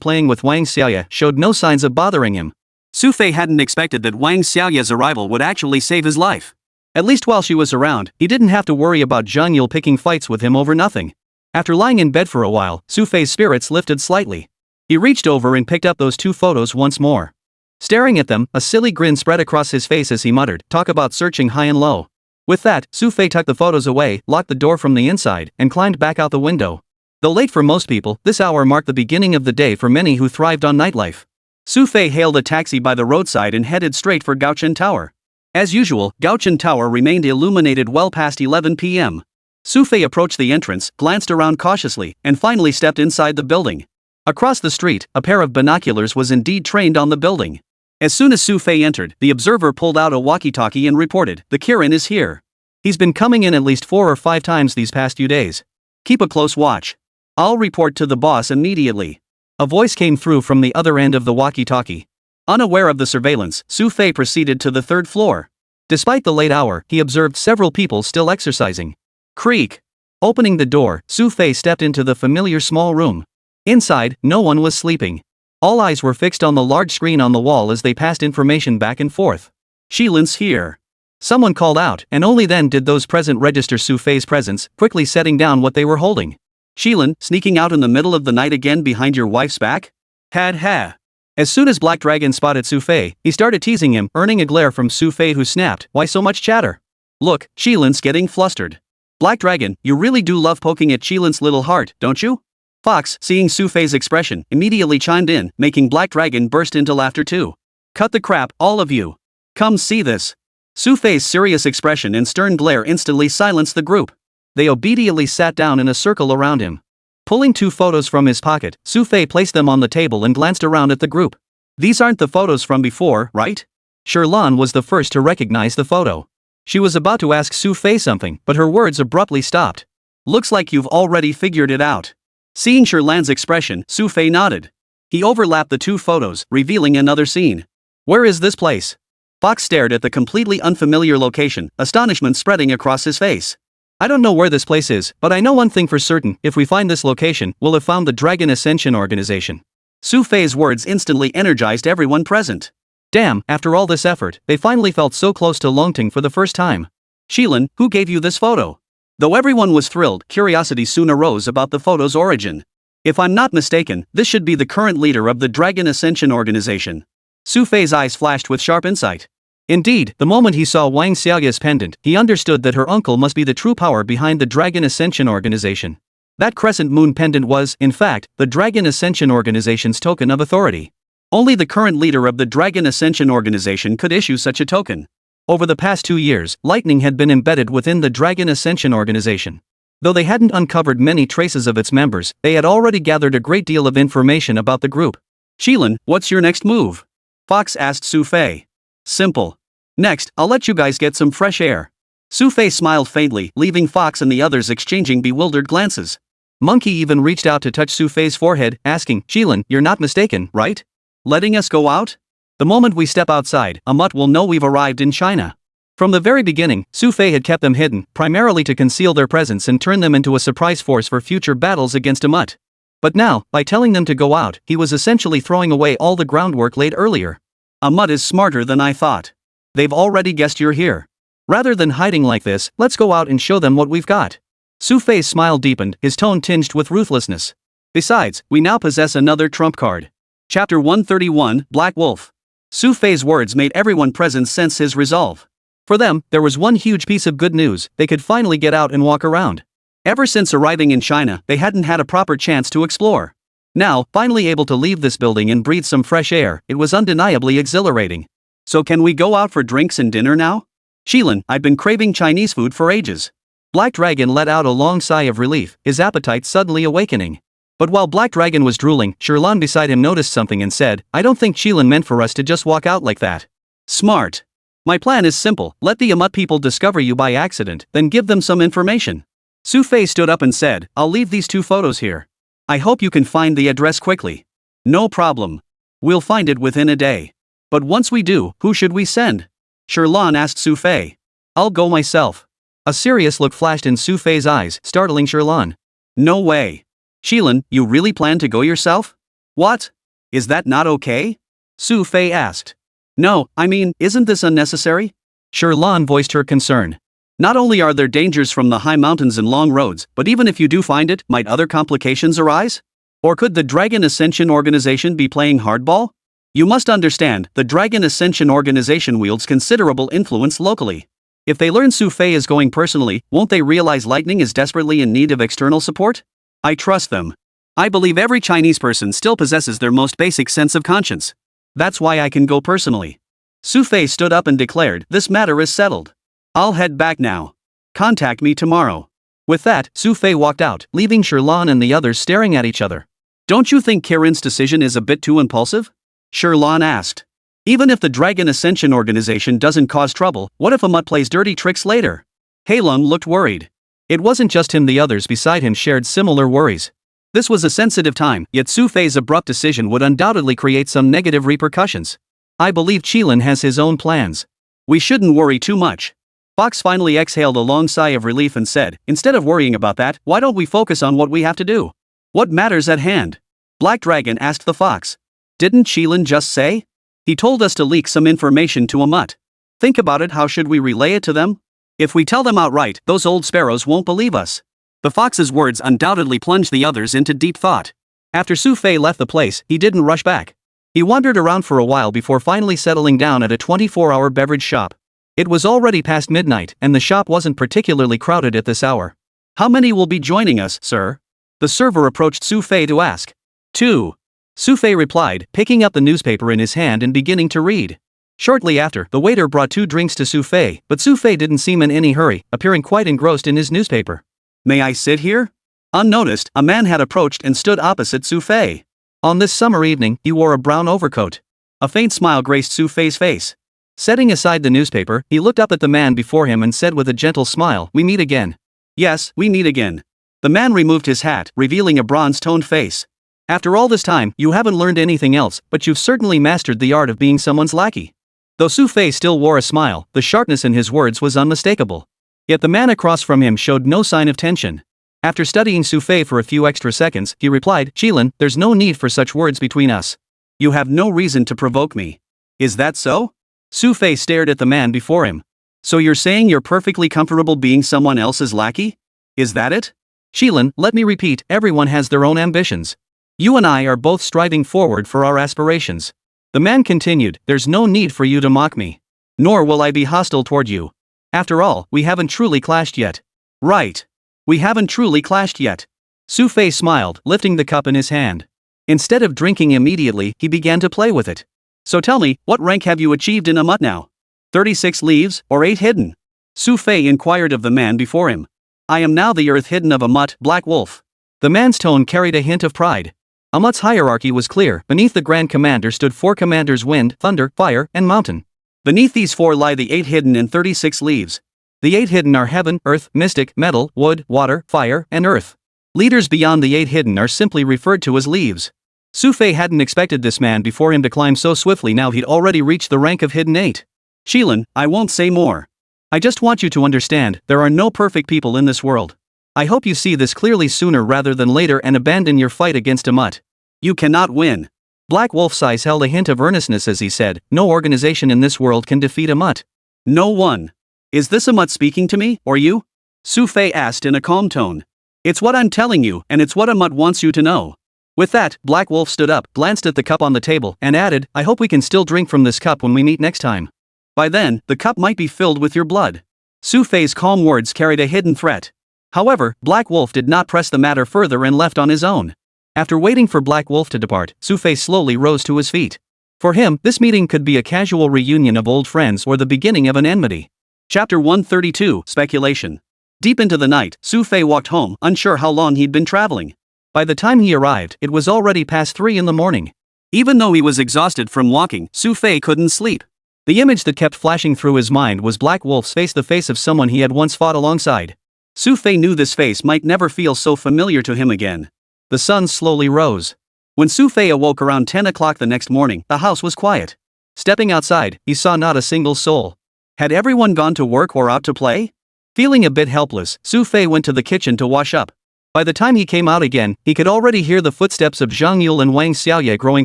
playing with Wang Xiaoya, showed no signs of bothering him. Xu Fei hadn't expected that Wang Xiaoya's arrival would actually save his life. At least while she was around, he didn't have to worry about Zhang Yule picking fights with him over nothing. After lying in bed for a while, Xu Fei's spirits lifted slightly. He reached over and picked up those 2 photos once more. Staring at them, a silly grin spread across his face as he muttered, "Talk about searching high and low." With that, Xu Fei tucked the photos away, locked the door from the inside, and climbed back out the window. Though late for most people, this hour marked the beginning of the day for many who thrived on nightlife. Xu Fei hailed a taxi by the roadside and headed straight for Gaochen Tower. As usual, Gaochen Tower remained illuminated well past 11 p.m. Xu Fei approached the entrance, glanced around cautiously, and finally stepped inside the building. Across the street, a pair of binoculars was indeed trained on the building. As soon as Xu Fei entered, the observer pulled out a walkie-talkie and reported, "The Kirin is here. He's been coming in at least 4 or 5 times these past few days. Keep a close watch. I'll report to the boss immediately." A voice came through from the other end of the walkie-talkie. Unaware of the surveillance, Xu Fei proceeded to the 3rd floor. Despite the late hour, he observed several people still exercising. Creak. Opening the door, Xu Fei stepped into the familiar small room. Inside, no one was sleeping. All eyes were fixed on the large screen on the wall as they passed information back and forth. "Xilin's here." Someone called out, and only then did those present register Xu Fei's presence, quickly setting down what they were holding. "Xilin, sneaking out in the middle of the night again behind your wife's back?" Had ha. As soon as Black Dragon spotted Xu Fei, he started teasing him, earning a glare from Xu Fei who snapped, "Why so much chatter? Look, Xilin's getting flustered. Black Dragon, you really do love poking at Xilin's little heart, don't you?" Fox, seeing Xu Fei's expression, immediately chimed in, making Black Dragon burst into laughter too. "Cut the crap, all of you. Come see this." Xu Fei's serious expression and stern glare instantly silenced the group. They obediently sat down in a circle around him. Pulling 2 photos from his pocket, Xu Fei placed them on the table and glanced around at the group. "These aren't the photos from before, right?" Sherlan was the first to recognize the photo. She was about to ask Xu Fei something, but her words abruptly stopped. "Looks like you've already figured it out." Seeing Sherlan's expression, Xu Fei nodded. He overlapped the 2 photos, revealing another scene. "Where is this place?" Fox stared at the completely unfamiliar location, astonishment spreading across his face. "I don't know where this place is, but I know one thing for certain, if we find this location, we'll have found the Dragon Ascension organization." Xu Fei's words instantly energized everyone present. Damn, after all this effort, they finally felt so close to Longting for the first time. "Xilin, who gave you this photo?" Though everyone was thrilled, curiosity soon arose about the photo's origin. "If I'm not mistaken, this should be the current leader of the Dragon Ascension organization." Xu Fei's eyes flashed with sharp insight. Indeed, the moment he saw Wang Xiaoya's pendant, he understood that her uncle must be the true power behind the Dragon Ascension organization. That crescent moon pendant was, in fact, the Dragon Ascension organization's token of authority. Only the current leader of the Dragon Ascension organization could issue such a token. Over the past 2 years, lightning had been embedded within the Dragon Ascension organization. Though they hadn't uncovered many traces of its members, they had already gathered a great deal of information about the group. "Xilin, what's your next move?" Fox asked Xu Fei. "Simple. Next, I'll let you guys get some fresh air." Xu Fei smiled faintly, leaving Fox and the others exchanging bewildered glances. Monkey even reached out to touch Xu Fei's forehead, asking, "Xilin, you're not mistaken, right? Letting us go out? The moment we step outside, Amut will know we've arrived in China." From the very beginning, Xu Fei had kept them hidden, primarily to conceal their presence and turn them into a surprise force for future battles against Amut. But now, by telling them to go out, he was essentially throwing away all the groundwork laid earlier. "Amut is smarter than I thought. They've already guessed you're here. Rather than hiding like this, let's go out and show them what we've got." Xu Fei's smile deepened, his tone tinged with ruthlessness. "Besides, we now possess another trump card." Chapter 131, Black Wolf. Xu Fei's words made everyone present sense his resolve. For them, there was one huge piece of good news: they could finally get out and walk around. Ever since arriving in China, they hadn't had a proper chance to explore. Now, finally able to leave this building and breathe some fresh air, it was undeniably exhilarating. "So can we go out for drinks and dinner now?" "Xilin, I've been craving Chinese food for ages." Black Dragon let out a long sigh of relief, his appetite suddenly awakening. But while Black Dragon was drooling, Sherlan beside him noticed something and said, "I don't think Xilin meant for us to just walk out like that." "Smart. My plan is simple: let the Amut people discover you by accident, then give them some information." Xu Fei stood up and said, "I'll leave these 2 photos here. I hope you can find the address quickly." "No problem. We'll find it within a day. But once we do, who should we send?" Sherlan asked Xu Fei. "I'll go myself." A serious look flashed in Xu Fei's eyes, startling Sherlan. "No way. Xilin, you really plan to go yourself?" "What? Is that not okay?" Xu Fei asked. "No, I mean, isn't this unnecessary?" Sherlan voiced her concern. Not only are there dangers from the high mountains and long roads, but even if you do find it, might other complications arise? Or could the Dragon Ascension organization be playing hardball? You must understand, the Dragon Ascension organization wields considerable influence locally. If they learn Xu Fei is going personally, won't they realize Lightning is desperately in need of external support? I trust them. I believe every Chinese person still possesses their most basic sense of conscience. That's why I can go personally. Xu Fei stood up and declared, this matter is settled. I'll head back now. Contact me tomorrow. With that, Xu Fei walked out, leaving Sherlan and the others staring at each other. Don't you think Kirin's decision is a bit too impulsive? Sherlan asked. Even if the Dragon Ascension organization doesn't cause trouble, what if a mutt plays dirty tricks later? Heilong looked worried. It wasn't just him, the others beside him shared similar worries. This was a sensitive time, yet Xu Fei's abrupt decision would undoubtedly create some negative repercussions. I believe Qilin has his own plans. We shouldn't worry too much. Fox finally exhaled a long sigh of relief and said, instead of worrying about that, why don't we focus on what we have to do? What matters at hand? Black Dragon asked the fox. Didn't Qilin just say? He told us to leak some information to a mutt. Think about it, how should we relay it to them? If we tell them outright, those old sparrows won't believe us. The fox's words undoubtedly plunged the others into deep thought. After Xu Fei left the place, he didn't rush back. He wandered around for a while before finally settling down at a 24-hour beverage shop. It was already past midnight, and the shop wasn't particularly crowded at this hour. How many will be joining us, sir? The server approached Xu Fei to ask. 2. Xu Fei replied, picking up the newspaper in his hand and beginning to read. Shortly after, the waiter brought 2 drinks to Xu Fei, but Xu Fei didn't seem in any hurry, appearing quite engrossed in his newspaper. May I sit here? Unnoticed, a man had approached and stood opposite Xu Fei. On this summer evening, he wore a brown overcoat. A faint smile graced Xu Fei's face. Setting aside the newspaper, he looked up at the man before him and said with a gentle smile, we meet again. Yes, we meet again. The man removed his hat, revealing a bronze-toned face. After all this time, you haven't learned anything else, but you've certainly mastered the art of being someone's lackey. Though Xu Fei still wore a smile, the sharpness in his words was unmistakable. Yet the man across from him showed no sign of tension. After studying Xu Fei for a few extra seconds, he replied, Qilin, there's no need for such words between us. You have no reason to provoke me. Is that so? Xu Fei stared at the man before him. So you're saying you're perfectly comfortable being someone else's lackey? Is that it? Qilin, let me repeat, everyone has their own ambitions. You and I are both striving forward for our aspirations. The man continued, there's no need for you to mock me. Nor will I be hostile toward you. After all, we haven't truly clashed yet. Right. We haven't truly clashed yet. Xu Fei smiled, lifting the cup in his hand. Instead of drinking immediately, he began to play with it. So tell me, what rank have you achieved in a mutt now? 36 leaves, or 8 hidden? Xu Fei inquired of the man before him. I am now the earth hidden of a mutt, Black Wolf. The man's tone carried a hint of pride. A mutt's hierarchy was clear. Beneath the Grand Commander stood 4 commanders: Wind, Thunder, Fire, and Mountain. Beneath these 4 lie the 8 hidden and 36 leaves. The 8 hidden are Heaven, Earth, Mystic, Metal, Wood, Water, Fire, and Earth. Leaders beyond the 8 hidden are simply referred to as leaves. Xu Fei hadn't expected this man before him to climb so swiftly. Now he'd already reached the rank of Hidden 8. Qilin, I won't say more. I just want you to understand, there are no perfect people in this world. I hope you see this clearly sooner rather than later and abandon your fight against a mutt. You cannot win. Black Wolf's eyes held a hint of earnestness as he said, no organization in this world can defeat a mutt. No one. Is this a mutt speaking to me, or you? Xu Fei asked in a calm tone. It's what I'm telling you, and it's what a mutt wants you to know. With that, Black Wolf stood up, glanced at the cup on the table, and added, I hope we can still drink from this cup when we meet next time. By then, the cup might be filled with your blood. Xu Fei's calm words carried a hidden threat. However, Black Wolf did not press the matter further and left on his own. After waiting for Black Wolf to depart, Xu Fei slowly rose to his feet. For him, this meeting could be a casual reunion of old friends or the beginning of an enmity. Chapter 132, Speculation. Deep into the night, Xu Fei walked home, unsure how long he'd been traveling. By the time he arrived, it was already past 3 in the morning. Even though he was exhausted from walking, Xu Fei couldn't sleep. The image that kept flashing through his mind was Black Wolf's face, the face of someone he had once fought alongside. Xu Fei knew this face might never feel so familiar to him again. The sun slowly rose. When Xu Fei awoke around 10 o'clock the next morning, the house was quiet. Stepping outside, he saw not a single soul. Had everyone gone to work or out to play? Feeling a bit helpless, Xu Fei went to the kitchen to wash up. By the time he came out again, he could already hear the footsteps of Zhang Yule and Wang Xiaoye growing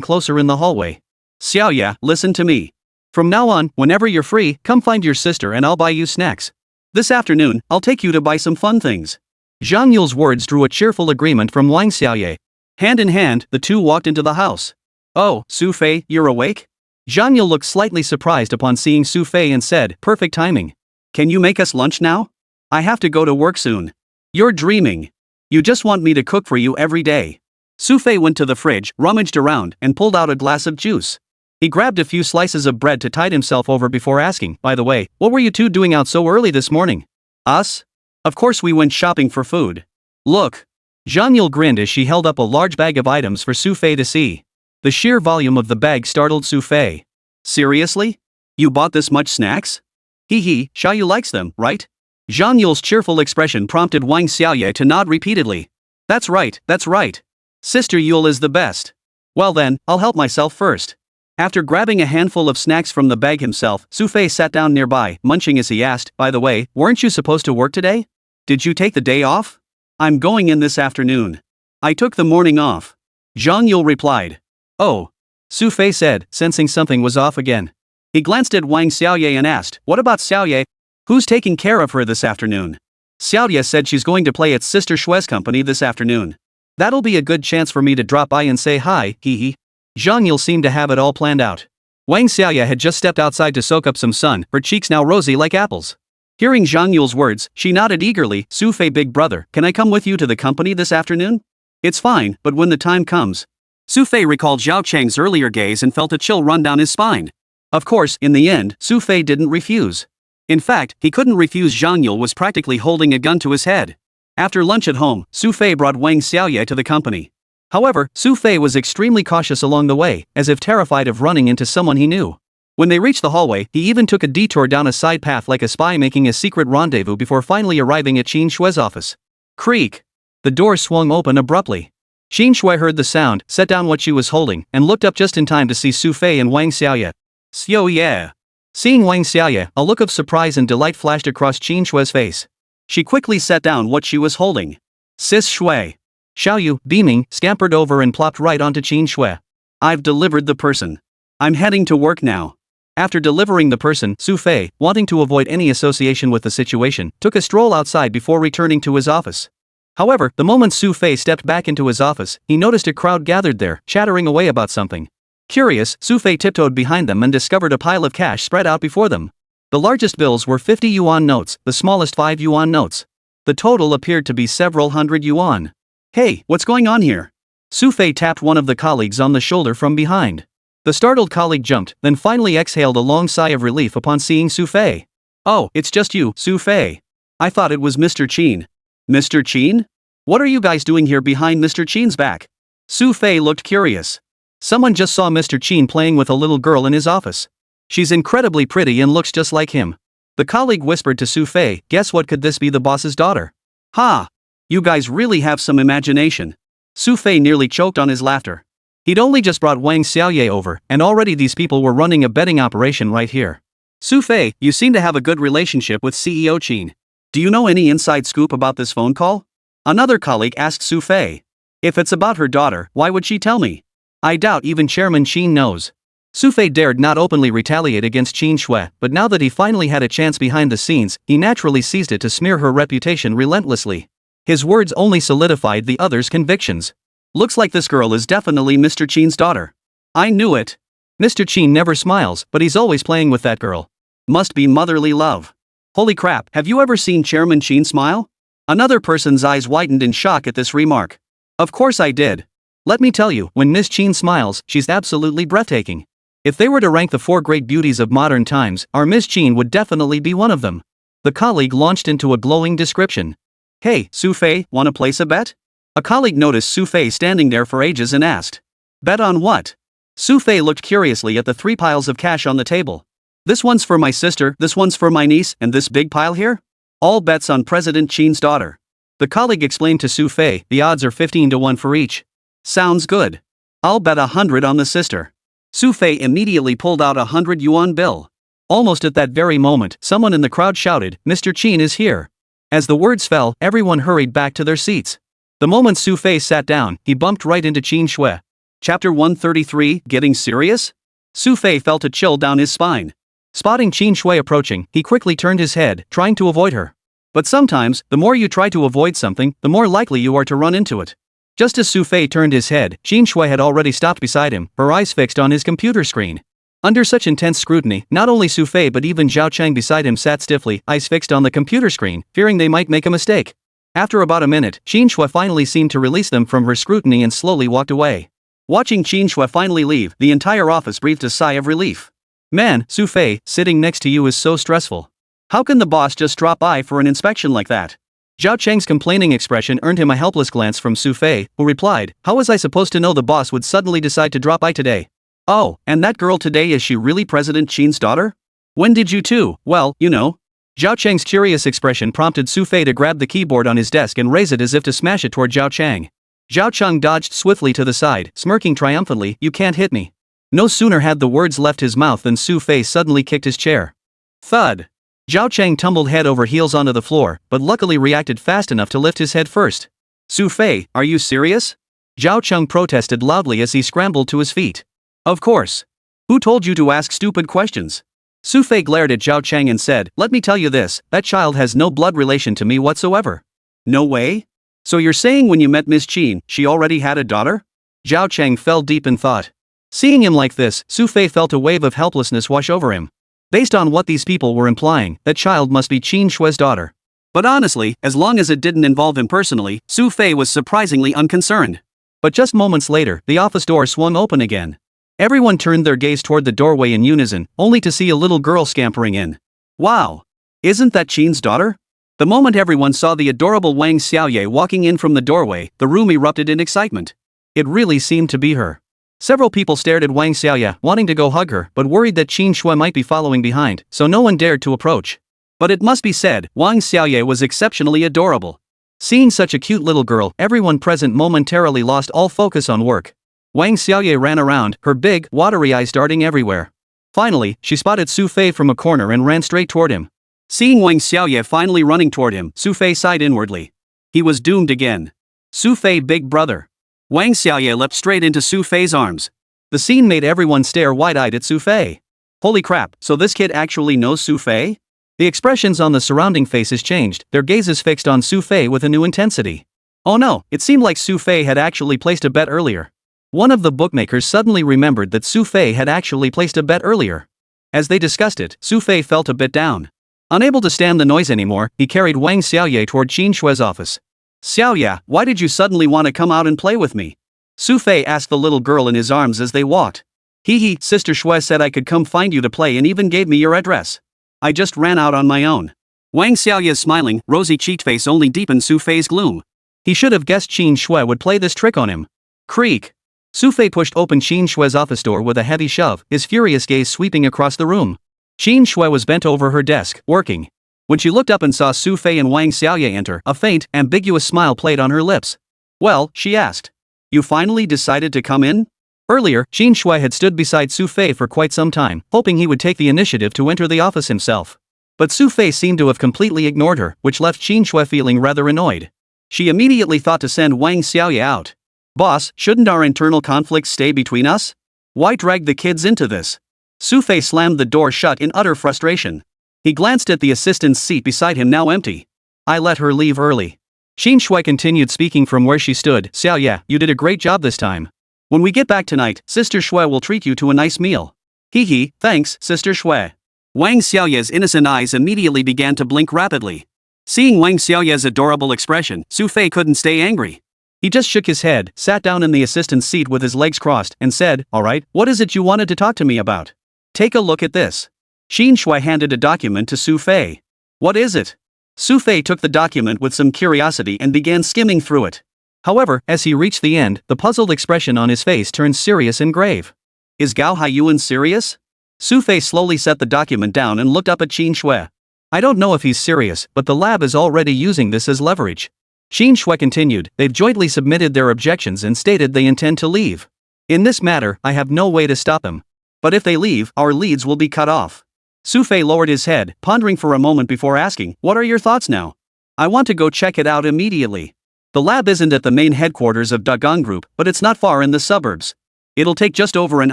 closer in the hallway. Xiaoye, listen to me. From now on, whenever you're free, come find your sister and I'll buy you snacks. This afternoon, I'll take you to buy some fun things. Zhang Yule's words drew a cheerful agreement from Wang Xiaoye. Hand in hand, the two walked into the house. Oh, Xu Fei, you're awake? Zhang Yule looked slightly surprised upon seeing Xu Fei and said, perfect timing. Can you make us lunch now? I have to go to work soon. You're dreaming. You just want me to cook for you every day. Xu Fei went to the fridge, rummaged around, and pulled out a glass of juice. He grabbed a few slices of bread to tide himself over before asking, by the way, what were you two doing out so early this morning? Us? Of course we went shopping for food. Look. Zhang Yule grinned as she held up a large bag of items for Xu Fei to see. The sheer volume of the bag startled Xu Fei. Seriously? You bought this much snacks? Hee hee, Xiaoyu likes them, right? Zhang Yule's cheerful expression prompted Wang Xiaoye to nod repeatedly. That's right, that's right. Sister Yule is the best. Well then, I'll help myself first. After grabbing a handful of snacks from the bag himself, Xu Fei sat down nearby, munching as he asked, by the way, weren't you supposed to work today? Did you take the day off? I'm going in this afternoon. I took the morning off. Zhang Yule replied. Oh. Xu Fei said, sensing something was off again. He glanced at Wang Xiaoye and asked, what about Xiaoye? Who's taking care of her this afternoon? Xiaoye said she's going to play at Sister Shue's company this afternoon. That'll be a good chance for me to drop by and say hi, hee hee. Zhang Yule seemed to have it all planned out. Wang Xiaoye had just stepped outside to soak up some sun, her cheeks now rosy like apples. Hearing Zhang Yule's words, she nodded eagerly. Xu Fei, big brother, can I come with you to the company this afternoon? It's fine, but when the time comes. Xu Fei recalled Zhao Cheng's earlier gaze and felt a chill run down his spine. Of course, in the end, Xu Fei didn't refuse. In fact, he couldn't refuse. Zhang Yule was practically holding a gun to his head. After lunch at home, Xu Fei brought Wang Xiaoye to the company. However, Xu Fei was extremely cautious along the way, as if terrified of running into someone he knew. When they reached the hallway, he even took a detour down a side path like a spy making a secret rendezvous before finally arriving at Qin Shue's office. Creak! The door swung open abruptly. Qin Shui heard the sound, set down what she was holding, and looked up just in time to see Xu Fei and Wang Xiaoye. Xiaoye! Seeing Wang Xiaoye, a look of surprise and delight flashed across Qin Shue's face. She quickly set down what she was holding. Sis Shui. Xiaoyu, beaming, scampered over and plopped right onto Qin Shui. I've delivered the person. I'm heading to work now. After delivering the person, Xu Fei, wanting to avoid any association with the situation, took a stroll outside before returning to his office. However, the moment Xu Fei stepped back into his office, he noticed a crowd gathered there, chattering away about something. Curious, Xu Fei tiptoed behind them and discovered a pile of cash spread out before them. The largest bills were 50 yuan notes, the smallest 5 yuan notes. The total appeared to be several hundred yuan. Hey, what's going on here? Xu Fei tapped one of the colleagues on the shoulder from behind. The startled colleague jumped, then finally exhaled a long sigh of relief upon seeing Xu Fei. Oh, it's just you, Xu Fei. I thought it was Mr. Qin. Mr. Qin? What are you guys doing here behind Mr. Qin's back? Xu Fei looked curious. Someone just saw Mr. Qin playing with a little girl in his office. She's incredibly pretty and looks just like him. The colleague whispered to Xu Fei, guess what, could this be the boss's daughter? Ha! You guys really have some imagination. Xu Fei nearly choked on his laughter. He'd only just brought Wang Xiaoye over, and already these people were running a betting operation right here. Xu Fei, you seem to have a good relationship with CEO Qin. Do you know any inside scoop about this phone call? Another colleague asked Xu Fei. If it's about her daughter, why would she tell me? I doubt even Chairman Qin knows. Xu Fei dared not openly retaliate against Qin Shui, but now that he finally had a chance behind the scenes, he naturally seized it to smear her reputation relentlessly. His words only solidified the other's convictions. Looks like this girl is definitely Mr. Qin's daughter. I knew it. Mr. Qin never smiles, but he's always playing with that girl. Must be motherly love. Holy crap, have you ever seen Chairman Qin smile? Another person's eyes widened in shock at this remark. Of course I did. Let me tell you, when Miss Qin smiles, she's absolutely breathtaking. If they were to rank the 4 great beauties of modern times, our Miss Qin would definitely be one of them. The colleague launched into a glowing description. Hey, Xu Fei, wanna place a bet? A colleague noticed Xu Fei standing there for ages and asked. Bet on what? Xu Fei looked curiously at the 3 piles of cash on the table. This one's for my sister, this one's for my niece, and this big pile here? All bets on President Qin's daughter. The colleague explained to Xu Fei, the odds are 15 to 1 for each. Sounds good. I'll bet 100 on the sister. Xu Fei immediately pulled out a 100 yuan bill. Almost at that very moment, someone in the crowd shouted, Mr. Qin is here. As the words fell, everyone hurried back to their seats. The moment Xu Fei sat down, he bumped right into Qin Shui. Chapter 133, Getting Serious? Xu Fei felt a chill down his spine. Spotting Qin Shui approaching, he quickly turned his head, trying to avoid her. But sometimes, the more you try to avoid something, the more likely you are to run into it. Just as Xu Fei turned his head, Qin Shui had already stopped beside him, her eyes fixed on his computer screen. Under such intense scrutiny, not only Xu Fei but even Zhao Cheng beside him sat stiffly, eyes fixed on the computer screen, fearing they might make a mistake. After about a minute, Qin Shui finally seemed to release them from her scrutiny and slowly walked away. Watching Qin Shui finally leave, the entire office breathed a sigh of relief. Man, Xu Fei, sitting next to you is so stressful. How can the boss just drop by for an inspection like that? Zhao Cheng's complaining expression earned him a helpless glance from Xu Fei, who replied, how was I supposed to know the boss would suddenly decide to drop by today? Oh, and that girl today, is she really President Qin's daughter? When did you two? Well, you know. Zhao Cheng's curious expression prompted Xu Fei to grab the keyboard on his desk and raise it as if to smash it toward Zhao Cheng. Zhao Cheng dodged swiftly to the side, smirking triumphantly, you can't hit me. No sooner had the words left his mouth than Xu Fei suddenly kicked his chair. Thud. Zhao Cheng tumbled head over heels onto the floor, but luckily reacted fast enough to lift his head first. Xu Fei, are you serious? Zhao Cheng protested loudly as he scrambled to his feet. Of course. Who told you to ask stupid questions? Xu Fei glared at Zhao Cheng and said, let me tell you this, that child has no blood relation to me whatsoever. No way? So you're saying when you met Miss Qin, she already had a daughter? Zhao Cheng fell deep in thought. Seeing him like this, Xu Fei felt a wave of helplessness wash over him. Based on what these people were implying, that child must be Qin Shui's daughter. But honestly, as long as it didn't involve him personally, Xu Fei was surprisingly unconcerned. But just moments later, the office door swung open again. Everyone turned their gaze toward the doorway in unison, only to see a little girl scampering in. Wow! Isn't that Qin's daughter? The moment everyone saw the adorable Wang Xiaoye walking in from the doorway, the room erupted in excitement. It really seemed to be her. Several people stared at Wang Xiaoye, wanting to go hug her, but worried that Qin Shui might be following behind, so no one dared to approach. But it must be said, Wang Xiaoye was exceptionally adorable. Seeing such a cute little girl, everyone present momentarily lost all focus on work. Wang Xiaoye ran around, her big, watery eyes darting everywhere. Finally, she spotted Xu Fei from a corner and ran straight toward him. Seeing Wang Xiaoye finally running toward him, Xu Fei sighed inwardly. He was doomed again. Xu Fei, big brother. Wang Xiaoye leapt straight into Xu Fei's arms. The scene made everyone stare wide-eyed at Xu Fei. Holy crap, so this kid actually knows Xu Fei? The expressions on the surrounding faces changed, their gazes fixed on Xu Fei with a new intensity. Oh no, it seemed like Xu Fei had actually placed a bet earlier. One of the bookmakers suddenly remembered that Xu Fei had actually placed a bet earlier. As they discussed it, Xu Fei felt a bit down. Unable to stand the noise anymore, he carried Wang Xiaoye toward Qin Shui's office. Xiaoye, why did you suddenly want to come out and play with me? Xu Fei asked the little girl in his arms as they walked. Hee, Sister Shui said I could come find you to play and even gave me your address. I just ran out on my own. Wang Xiaoye's smiling, rosy-cheeked face only deepened Xu Fei's gloom. He should have guessed Qin Shui would play this trick on him. Creak. Xu Fei pushed open Qin Shui's office door with a heavy shove, his furious gaze sweeping across the room. Qin Shui was bent over her desk, working. When she looked up and saw Xu Fei and Wang Xiaoye enter, a faint, ambiguous smile played on her lips. Well, she asked. You finally decided to come in? Earlier, Qin Shui had stood beside Xu Fei for quite some time, hoping he would take the initiative to enter the office himself. But Xu Fei seemed to have completely ignored her, which left Qin Shui feeling rather annoyed. She immediately thought to send Wang Xiaoye out. Boss, shouldn't our internal conflicts stay between us? Why drag the kids into this? Xu Fei slammed the door shut in utter frustration. He glanced at the assistant's seat beside him, now empty. I let her leave early. Qin Shui continued speaking from where she stood. Xiaoye, you did a great job this time. When we get back tonight, Sister Shui will treat you to a nice meal. Hee, thanks, Sister Shui. Wang Xiaoye's innocent eyes immediately began to blink rapidly. Seeing Wang Xiaoye's adorable expression, Xu Fei couldn't stay angry. He just shook his head, sat down in the assistant's seat with his legs crossed, and said, alright, what is it you wanted to talk to me about? Take a look at this. Qin Shui handed a document to Xu Fei. What is it? Xu Fei took the document with some curiosity and began skimming through it. However, as he reached the end, the puzzled expression on his face turned serious and grave. Is Gao Haiyuan serious? Xu Fei slowly set the document down and looked up at Qin Shui. I don't know if he's serious, but the lab is already using this as leverage. Qin Shui continued, they've jointly submitted their objections and stated they intend to leave. In this matter, I have no way to stop them. But if they leave, our leads will be cut off. Xu Fei lowered his head, pondering for a moment before asking, what are your thoughts now? I want to go check it out immediately. The lab isn't at the main headquarters of Dagong Group, but it's not far in the suburbs. It'll take just over an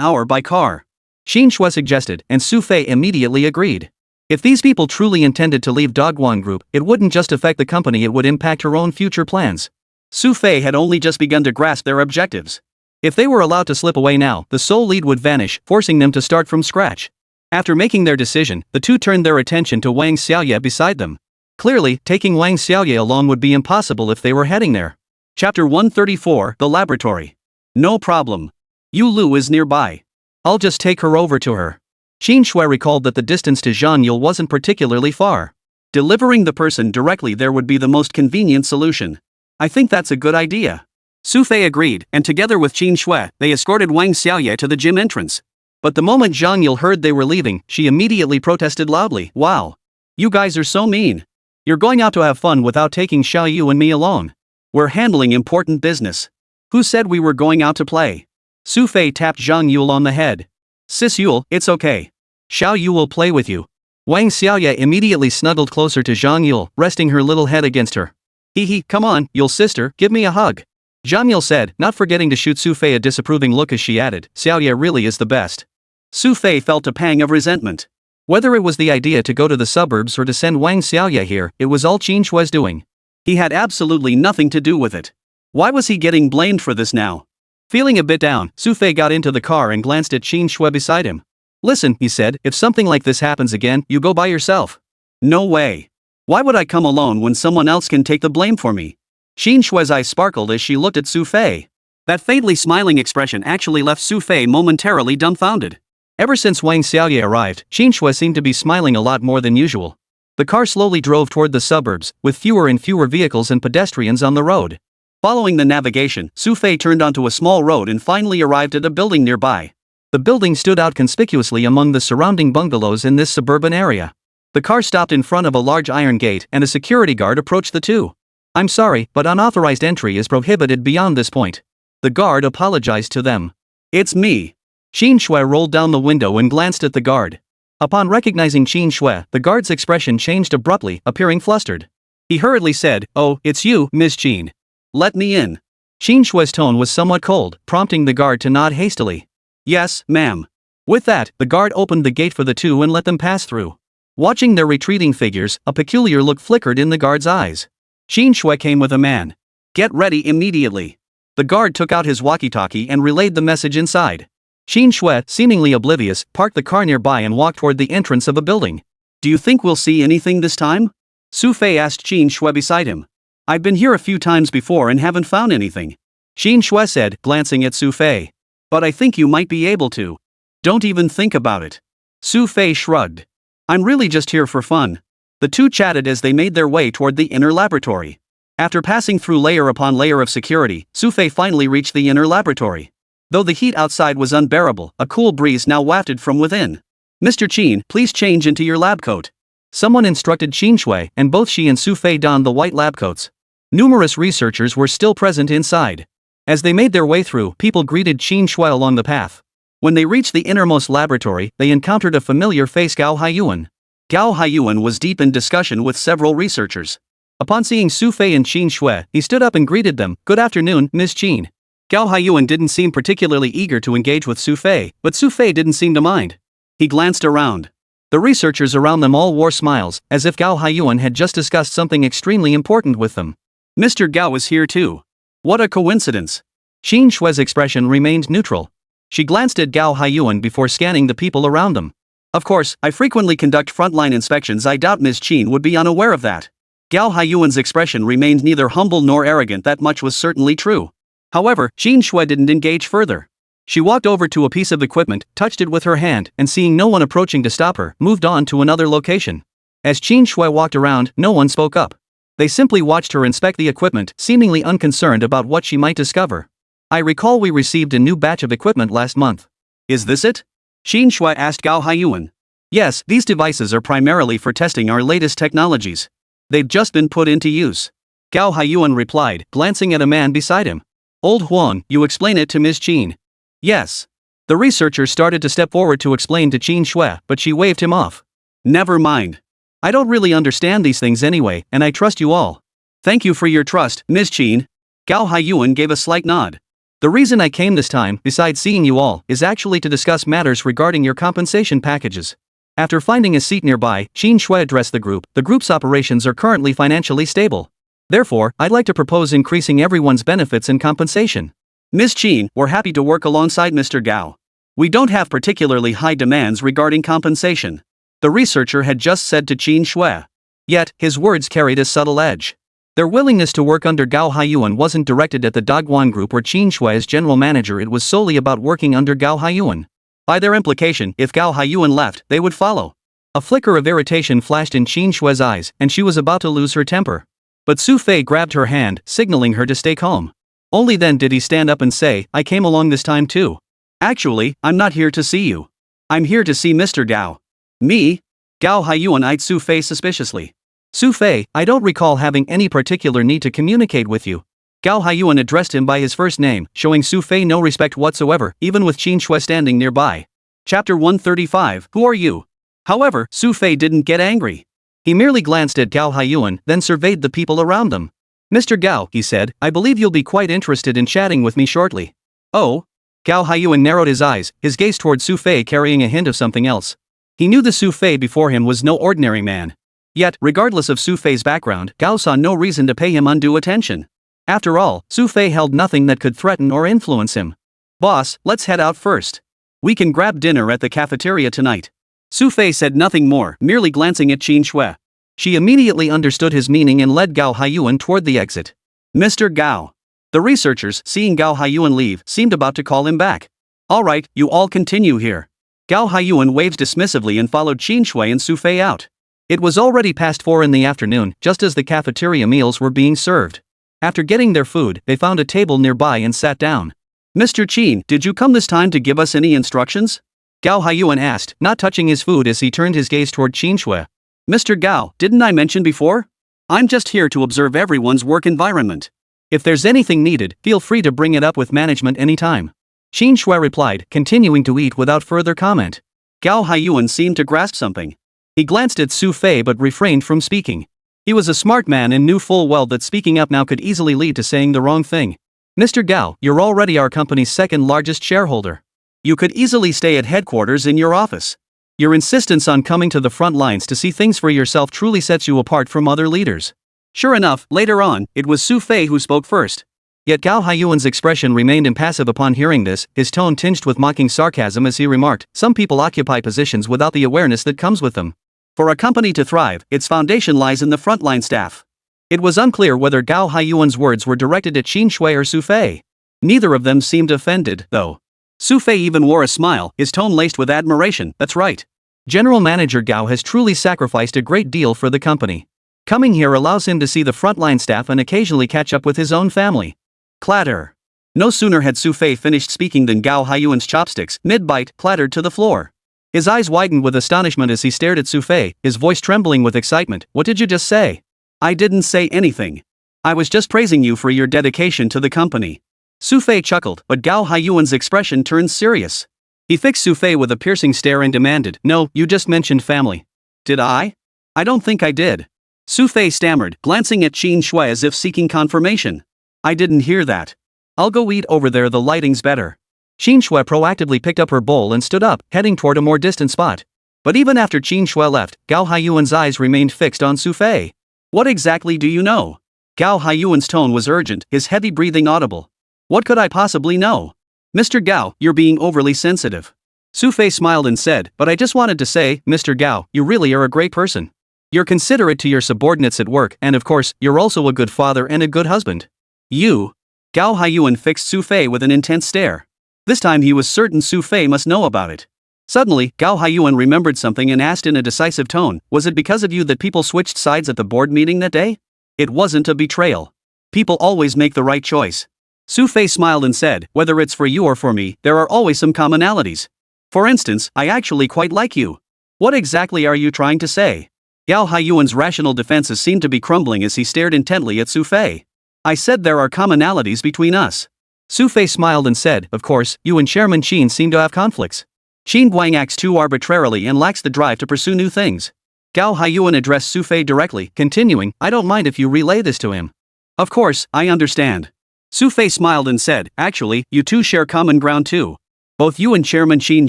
hour by car. Xin Shui suggested, and Xu Fei immediately agreed. If these people truly intended to leave Dogwon Group, it wouldn't just affect the company, it would impact her own future plans. Xu Fei had only just begun to grasp their objectives. If they were allowed to slip away now, the sole lead would vanish, forcing them to start from scratch. After making their decision, the two turned their attention to Wang Xiaoye beside them. Clearly, taking Wang Xiaoye along would be impossible if they were heading there. Chapter 134, The Laboratory. No problem. Yu Lu is nearby. I'll just take her over to her. Xin Shui recalled that the distance to Zhang Yule wasn't particularly far. Delivering the person directly there would be the most convenient solution. I think that's a good idea. Xu Fei agreed, and together with Xin Shui, they escorted Wang Xiaoye to the gym entrance. But the moment Zhang Yule heard they were leaving, she immediately protested loudly. Wow. You guys are so mean. You're going out to have fun without taking Xiao Yu and me along. We're handling important business. Who said we were going out to play? Xu Fei tapped Zhang Yule on the head. Sis Yule, it's okay. Xiao Yu will play with you. Wang Xiaoye immediately snuggled closer to Zhang Yule, resting her little head against her. Hee, come on, Yule sister, give me a hug. Zhang Yule said, not forgetting to shoot Xu Fei a disapproving look as she added, Xiaoye really is the best. Xu Fei felt a pang of resentment. Whether it was the idea to go to the suburbs or to send Wang Xiaoye here, it was all Xin Shui's doing. He had absolutely nothing to do with it. Why was he getting blamed for this now? Feeling a bit down, Xu Fei got into the car and glanced at Xin Shui beside him. Listen, he said, if something like this happens again, you go by yourself. No way. Why would I come alone when someone else can take the blame for me? Xin Shui's eyes sparkled as she looked at Xu Fei. That faintly smiling expression actually left Xu Fei momentarily dumbfounded. Ever since Wang Xiaoye arrived, Xin Shui seemed to be smiling a lot more than usual. The car slowly drove toward the suburbs, with fewer and fewer vehicles and pedestrians on the road. Following the navigation, Xu Fei turned onto a small road and finally arrived at a building nearby. The building stood out conspicuously among the surrounding bungalows in this suburban area. The car stopped in front of a large iron gate and a security guard approached the two. I'm sorry, but unauthorized entry is prohibited beyond this point. The guard apologized to them. It's me. Xin Shui rolled down the window and glanced at the guard. Upon recognizing Xin Shui, the guard's expression changed abruptly, appearing flustered. He hurriedly said, "Oh, it's you, Miss Qin. Let me in." Xin Shui's tone was somewhat cold, prompting the guard to nod hastily. Yes, ma'am. With that, the guard opened the gate for the two and let them pass through. Watching their retreating figures, a peculiar look flickered in the guard's eyes. Xin Shui came with a man. Get ready immediately. The guard took out his walkie-talkie and relayed the message inside. Xin Shui, seemingly oblivious, parked the car nearby and walked toward the entrance of a building. Do you think we'll see anything this time? Xu Fei asked Xin Shui beside him. I've been here a few times before and haven't found anything. Xin Shui said, glancing at Xu Fei. But I think you might be able to. Don't even think about it. Xu Fei shrugged. I'm really just here for fun. The two chatted as they made their way toward the inner laboratory. After passing through layer upon layer of security, Xu Fei finally reached the inner laboratory. Though the heat outside was unbearable, a cool breeze now wafted from within. Mr. Qin, please change into your lab coat. Someone instructed Xin Shui, and both she and Xu Fei donned the white lab coats. Numerous researchers were still present inside. As they made their way through, people greeted Xin Shui along the path. When they reached the innermost laboratory, they encountered a familiar face, Gao Haiyuan. Gao Haiyuan was deep in discussion with several researchers. Upon seeing Xu Fei and Xin Shui, he stood up and greeted them. Good afternoon, Miss Qin. Gao Haiyuan didn't seem particularly eager to engage with Xu Fei, but Xu Fei didn't seem to mind. He glanced around. The researchers around them all wore smiles, as if Gao Haiyuan had just discussed something extremely important with them. Mr. Gao is here too. What a coincidence. Xin Shui's expression remained neutral. She glanced at Gao Haiyuan before scanning the people around them. Of course, I frequently conduct frontline inspections. I doubt Miss Qin would be unaware of that. Gao Haiyuan's expression remained neither humble nor arrogant. That much was certainly true. However, Xin Shui didn't engage further. She walked over to a piece of equipment, touched it with her hand, and seeing no one approaching to stop her, moved on to another location. As Xin Shui walked around, no one spoke up. They simply watched her inspect the equipment, seemingly unconcerned about what she might discover. I recall we received a new batch of equipment last month. Is this it? Xin Shui asked Gao Haiyuan. Yes, these devices are primarily for testing our latest technologies. They've just been put into use. Gao Haiyuan replied, glancing at a man beside him. Old Huang, you explain it to Ms. Qin. Yes. The researcher started to step forward to explain to Xin Shui, but she waved him off. Never mind. I don't really understand these things anyway, and I trust you all. Thank you for your trust, Ms. Qin. Gao Haiyuan gave a slight nod. The reason I came this time, besides seeing you all, is actually to discuss matters regarding your compensation packages. After finding a seat nearby, Qin Shui addressed the group. The group's operations are currently financially stable. Therefore, I'd like to propose increasing everyone's benefits and compensation. Ms. Qin, we're happy to work alongside Mr. Gao. We don't have particularly high demands regarding compensation. The researcher had just said to Qin Shui. Yet, his words carried a subtle edge. Their willingness to work under Gao Haiyuan wasn't directed at the Dogguan group or Qin Shui as general manager, it was solely about working under Gao Haiyuan. By their implication, if Gao Haiyuan left, they would follow. A flicker of irritation flashed in Qin Shui's eyes, and she was about to lose her temper. But Xu Fei grabbed her hand, signaling her to stay calm. Only then did he stand up and say, I came along this time too. Actually, I'm not here to see you. I'm here to see Mr. Gao. Me? Gao Haiyuan eyed Xu Fei suspiciously. Xu Fei, I don't recall having any particular need to communicate with you. Gao Haiyuan addressed him by his first name, showing Xu Fei no respect whatsoever, even with Qin Shui standing nearby. Chapter 135, Who are you? However, Xu Fei didn't get angry. He merely glanced at Gao Haiyuan, then surveyed the people around them. Mr. Gao, he said, I believe you'll be quite interested in chatting with me shortly. Oh? Gao Haiyuan narrowed his eyes, his gaze toward Xu Fei carrying a hint of something else. He knew the Xu Fei before him was no ordinary man. Yet, regardless of Xu Fei's background, Gao saw no reason to pay him undue attention. After all, Xu Fei held nothing that could threaten or influence him. Boss, let's head out first. We can grab dinner at the cafeteria tonight. Xu Fei said nothing more, merely glancing at Qin Shui. She immediately understood his meaning and led Gao Haiyuan toward the exit. Mr. Gao. The researchers, seeing Gao Haiyuan leave, seemed about to call him back. All right, you all continue here. Gao Haiyuan waved dismissively and followed Qin Shui and Xu Fei out. It was already past 4 in the afternoon, just as the cafeteria meals were being served. After getting their food, they found a table nearby and sat down. Mr. Qin, did you come this time to give us any instructions? Gao Haiyuan asked, not touching his food as he turned his gaze toward Qin Shui. Mr. Gao, didn't I mention before? I'm just here to observe everyone's work environment. If there's anything needed, feel free to bring it up with management anytime. Qin Shui replied, continuing to eat without further comment. Gao Haiyuan seemed to grasp something. He glanced at Xu Fei but refrained from speaking. He was a smart man and knew full well that speaking up now could easily lead to saying the wrong thing. Mr. Gao, you're already our company's second largest shareholder. You could easily stay at headquarters in your office. Your insistence on coming to the front lines to see things for yourself truly sets you apart from other leaders. Sure enough, later on, it was Xu Fei who spoke first. Yet Gao Haiyuan's expression remained impassive upon hearing this, his tone tinged with mocking sarcasm as he remarked, some people occupy positions without the awareness that comes with them. For a company to thrive, its foundation lies in the frontline staff. It was unclear whether Gao Haiyuan's words were directed at Qin Shui or Xu Fei. Neither of them seemed offended, though. Xu Fei even wore a smile, his tone laced with admiration. That's right. General Manager Gao has truly sacrificed a great deal for the company. Coming here allows him to see the frontline staff and occasionally catch up with his own family. Clatter. No sooner had Xu Fei finished speaking than Gao Haiyuan's chopsticks, mid-bite, clattered to the floor. His eyes widened with astonishment as he stared at Xu Fei, his voice trembling with excitement. What did you just say? I didn't say anything. I was just praising you for your dedication to the company. Xu Fei chuckled, but Gao Haiyuan's expression turned serious. He fixed Xu Fei with a piercing stare and demanded, No, you just mentioned family. Did I? I don't think I did. Xu Fei stammered, glancing at Qin Shui as if seeking confirmation. I didn't hear that. I'll go eat over there, the lighting's better. Qin Shui proactively picked up her bowl and stood up, heading toward a more distant spot. But even after Qin Shui left, Gao Haiyuan's eyes remained fixed on Xu Fei. What exactly do you know? Gao Haiyuan's tone was urgent, his heavy breathing audible. What could I possibly know? Mr. Gao, you're being overly sensitive. Xu Fei smiled and said, but I just wanted to say, Mr. Gao, you really are a great person. You're considerate to your subordinates at work, and of course, you're also a good father and a good husband. You? Gao Haiyuan fixed Xu Fei with an intense stare. This time he was certain Xu Fei must know about it. Suddenly, Gao Haiyuan remembered something and asked in a decisive tone, was it because of you that people switched sides at the board meeting that day? It wasn't a betrayal. People always make the right choice. Xu Fei smiled and said, whether it's for you or for me, there are always some commonalities. For instance, I actually quite like you. What exactly are you trying to say? Gao Haiyuan's rational defenses seemed to be crumbling as he stared intently at Xu Fei. I said there are commonalities between us. Xu Fei smiled and said, of course, you and Chairman Qin seem to have conflicts. Qin Guang acts too arbitrarily and lacks the drive to pursue new things. Gao Haiyuan addressed Xu Fei directly, continuing, I don't mind if you relay this to him. Of course, I understand. Xu Fei smiled and said, actually, you two share common ground too. Both you and Chairman Qin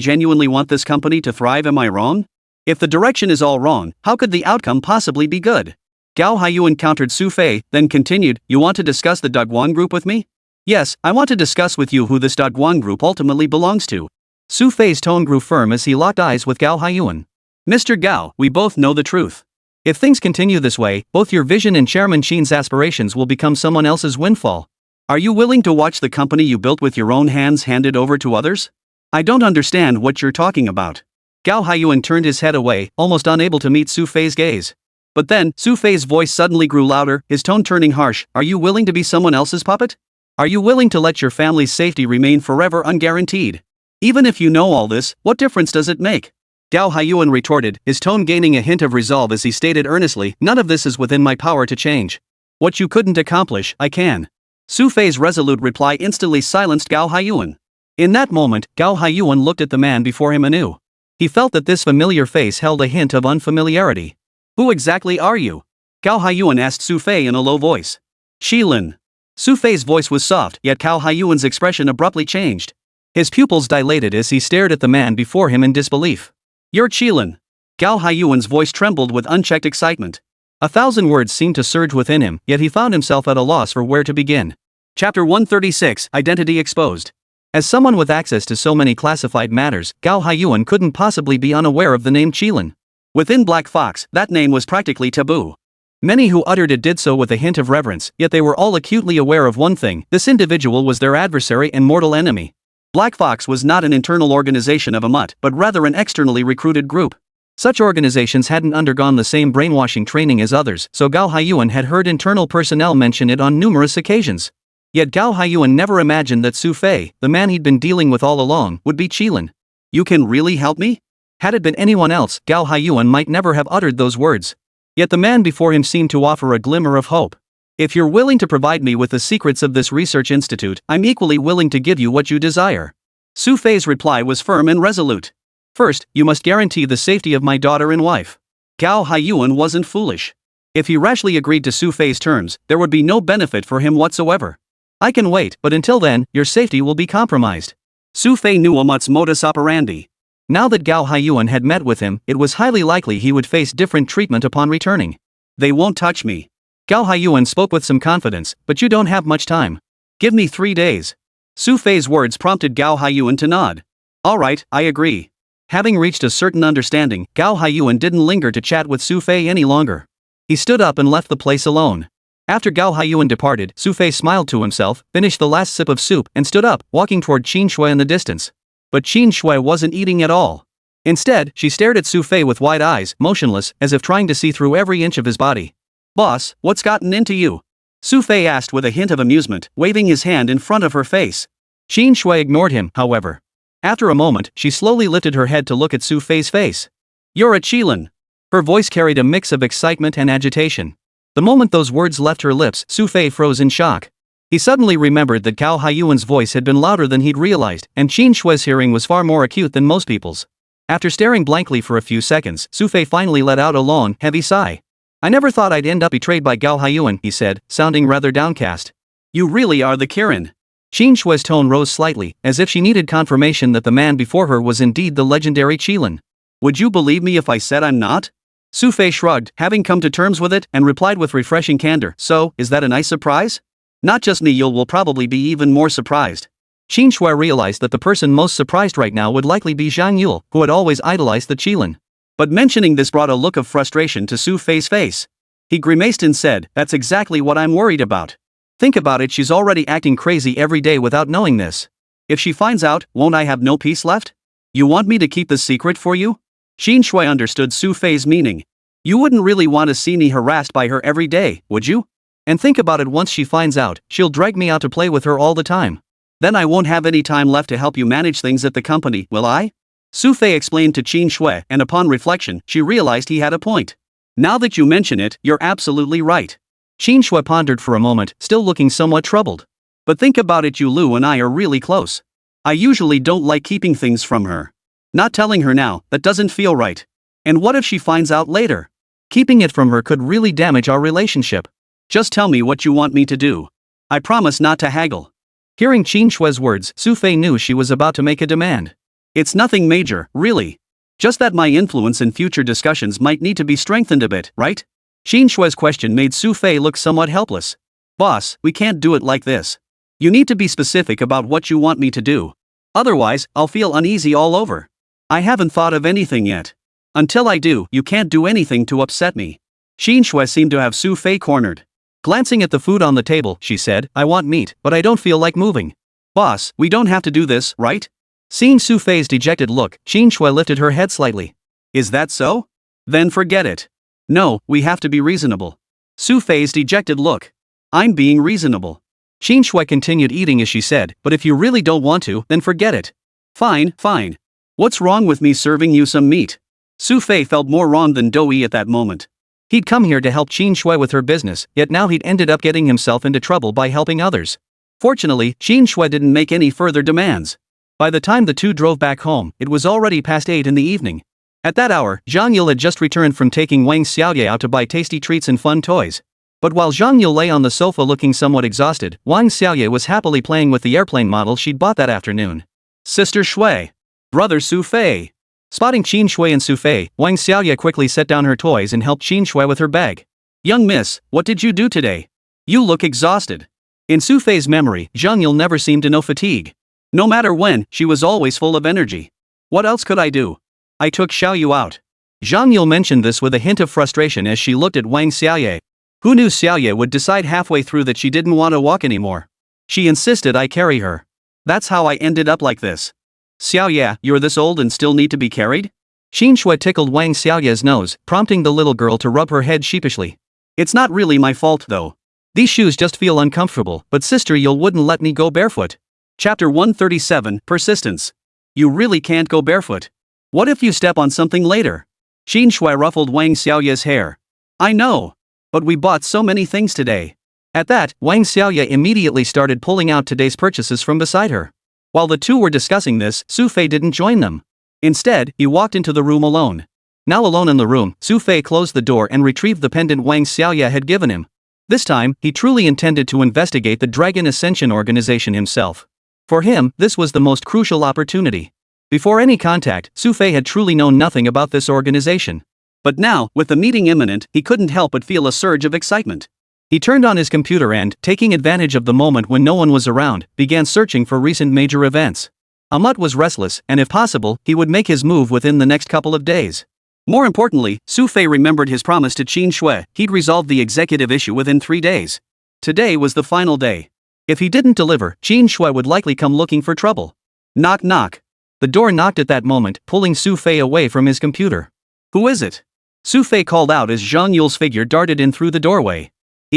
genuinely want this company to thrive, am I wrong? If the direction is all wrong, how could the outcome possibly be good? Gao Haiyuan countered Xu Fei, then continued, you want to discuss the Dogguan group with me? Yes, I want to discuss with you who this Dogguan group ultimately belongs to. Xu Fei's tone grew firm as he locked eyes with Gao Haiyuan. Mr. Gao, we both know the truth. If things continue this way, both your vision and Chairman Qin's aspirations will become someone else's windfall. Are you willing to watch the company you built with your own hands handed over to others? I don't understand what you're talking about. Gao Haiyuan turned his head away, almost unable to meet Xu Fei's gaze. But then, Xu Fei's voice suddenly grew louder, his tone turning harsh. Are you willing to be someone else's puppet? Are you willing to let your family's safety remain forever unguaranteed? Even if you know all this, what difference does it make? Gao Haiyuan retorted, his tone gaining a hint of resolve as he stated earnestly, none of this is within my power to change. What you couldn't accomplish, I can. Xu Fei's resolute reply instantly silenced Gao Haiyuan. In that moment, Gao Haiyuan looked at the man before him anew. He felt that this familiar face held a hint of unfamiliarity. Who exactly are you? Gao Haiyuan asked Xu Fei in a low voice. Qilin. Xu Fei's voice was soft, yet Gao Haiyuan's expression abruptly changed. His pupils dilated as he stared at the man before him in disbelief. You're Qilin. Gao Haiyuan's voice trembled with unchecked excitement. 1,000 words seemed to surge within him, yet he found himself at a loss for where to begin. Chapter 136, Identity Exposed. As someone with access to so many classified matters, Gao Haiyuan couldn't possibly be unaware of the name Qilin. Within Black Fox, that name was practically taboo. Many who uttered it did so with a hint of reverence, yet they were all acutely aware of one thing: this individual was their adversary and mortal enemy. Black Fox was not an internal organization of a mutt, but rather an externally recruited group. Such organizations hadn't undergone the same brainwashing training as others, so Gao Haiyuan had heard internal personnel mention it on numerous occasions. Yet Gao Haiyuan never imagined that Xu Fei, the man he'd been dealing with all along, would be Qilin. You can really help me? Had it been anyone else, Gao Haiyuan might never have uttered those words. Yet the man before him seemed to offer a glimmer of hope. If you're willing to provide me with the secrets of this research institute, I'm equally willing to give you what you desire. Xu Fei's reply was firm and resolute. First, you must guarantee the safety of my daughter and wife. Gao Haiyuan wasn't foolish. If he rashly agreed to Xu Fei's terms, there would be no benefit for him whatsoever. I can wait, but until then, your safety will be compromised. Xu Fei knew a mutt's modus operandi. Now that Gao Haiyuan had met with him, it was highly likely he would face different treatment upon returning. They won't touch me. Gao Haiyuan spoke with some confidence, but you don't have much time. Give me 3 days. Xu Fei's words prompted Gao Haiyuan to nod. Alright, I agree. Having reached a certain understanding, Gao Haiyuan didn't linger to chat with Xu Fei any longer. He stood up and left the place alone. After Gao Haiyuan departed, Xu Fei smiled to himself, finished the last sip of soup, and stood up, walking toward Qin Shui in the distance. But Qin Shui wasn't eating at all. Instead, she stared at Xu Fei with wide eyes, motionless, as if trying to see through every inch of his body. Boss, what's gotten into you? Xu Fei asked with a hint of amusement, waving his hand in front of her face. Qin Shui ignored him, however. After a moment, she slowly lifted her head to look at Xu Fei's face. You're a Qilin. Her voice carried a mix of excitement and agitation. The moment those words left her lips, Xu Fei froze in shock. He suddenly remembered that Gao Haiyuan's voice had been louder than he'd realized, and Qin Shui's hearing was far more acute than most people's. After staring blankly for a few seconds, Xu Fei finally let out a long, heavy sigh. I never thought I'd end up betrayed by Gao Haiyuan, he said, sounding rather downcast. You really are the Kirin. Qin Shui's tone rose slightly, as if she needed confirmation that the man before her was indeed the legendary Qilin. Would you believe me if I said I'm not? Xu Fei shrugged, having come to terms with it, and replied with refreshing candor, so, is that a nice surprise? Not just me, you'll probably be even more surprised. Qin Shui realized that the person most surprised right now would likely be Zhang Yule, who had always idolized the Qilin. But mentioning this brought a look of frustration to Xu Fei's face. He grimaced and said, that's exactly what I'm worried about. Think about it, she's already acting crazy every day without knowing this. If she finds out, won't I have no peace left? You want me to keep the secret for you? Qin Shui understood Xu Fei's meaning. You wouldn't really want to see me harassed by her every day, would you? And think about it, once she finds out, she'll drag me out to play with her all the time. Then I won't have any time left to help you manage things at the company, will I? Xu Fei explained to Qin Shui, and upon reflection, she realized he had a point. Now that you mention it, you're absolutely right. Qin Shui pondered for a moment, still looking somewhat troubled. But think about it, Lu and I are really close. I usually don't like keeping things from her. Not telling her now, that doesn't feel right. And what if she finds out later? Keeping it from her could really damage our relationship. Just tell me what you want me to do. I promise not to haggle. Hearing Qin Shue's words, Xu Fei knew she was about to make a demand. It's nothing major, really. Just that my influence in future discussions might need to be strengthened a bit, right? Qin Shue's question made Xu Fei look somewhat helpless. Boss, we can't do it like this. You need to be specific about what you want me to do. Otherwise, I'll feel uneasy all over. I haven't thought of anything yet. Until I do, you can't do anything to upset me. Qin Shue seemed to have Xu Fei cornered. Glancing at the food on the table, she said, I want meat, but I don't feel like moving. Boss, we don't have to do this, right? Seeing Xu Fei's dejected look, Qin Shue lifted her head slightly. Is that so? Then forget it. No, we have to be reasonable. Xu Fei's dejected look. I'm being reasonable. Qin Shue continued eating as she said, but if you really don't want to, then forget it. Fine, fine. What's wrong with me serving you some meat? Xu Fei felt more wrong than Doi at that moment. He'd come here to help Qin Shue with her business, yet now he'd ended up getting himself into trouble by helping others. Fortunately, Qin Shue didn't make any further demands. By the time the two drove back home, it was already past 8 in the evening. At that hour, Zhang Yule had just returned from taking Wang Xiaoye out to buy tasty treats and fun toys. But while Zhang Yule lay on the sofa looking somewhat exhausted, Wang Xiaoye was happily playing with the airplane model she'd bought that afternoon. Sister Shui. Brother Xu Fei. Spotting Qin Shui and Xu Fei, Wang Xiaoye quickly set down her toys and helped Qin Shui with her bag. Young miss, what did you do today? You look exhausted. In Xu Fei's memory, Zhang Yule never seemed to know fatigue. No matter when, she was always full of energy. What else could I do? I took Xiaoyu out. Zhang Yule mentioned this with a hint of frustration as she looked at Wang Xiaoye. Who knew Xiaoye would decide halfway through that she didn't want to walk anymore? She insisted I carry her. That's how I ended up like this. Xiaoye, you're this old and still need to be carried? Qin Shui tickled Wang Xiaoye's nose, prompting the little girl to rub her head sheepishly. It's not really my fault though. These shoes just feel uncomfortable, but Sister Yule wouldn't let me go barefoot. Chapter 137, Persistence. You really can't go barefoot. What if you step on something later? Qin Shui ruffled Wang Xiaoye's hair. I know. But we bought so many things today. At that, Wang Xiaoye immediately started pulling out today's purchases from beside her. While the two were discussing this, Xu Fei didn't join them. Instead, he walked into the room alone. Now alone in the room, Xu Fei closed the door and retrieved the pendant Wang Xiaoye had given him. This time, he truly intended to investigate the Dragon Ascension organization himself. For him, this was the most crucial opportunity. Before any contact, Xu Fei had truly known nothing about this organization. But now, with the meeting imminent, he couldn't help but feel a surge of excitement. He turned on his computer and, taking advantage of the moment when no one was around, began searching for recent major events. Amat was restless, and if possible, he would make his move within the next couple of days. More importantly, Xu Fei remembered his promise to Qin Shui. He'd resolve the executive issue within 3 days. Today was the final day. If he didn't deliver, Qin Shui would likely come looking for trouble. Knock knock. The door knocked at that moment, pulling Xu Fei away from his computer. Who is it? Xu Fei called out as Zhang Yule's figure darted in through the doorway.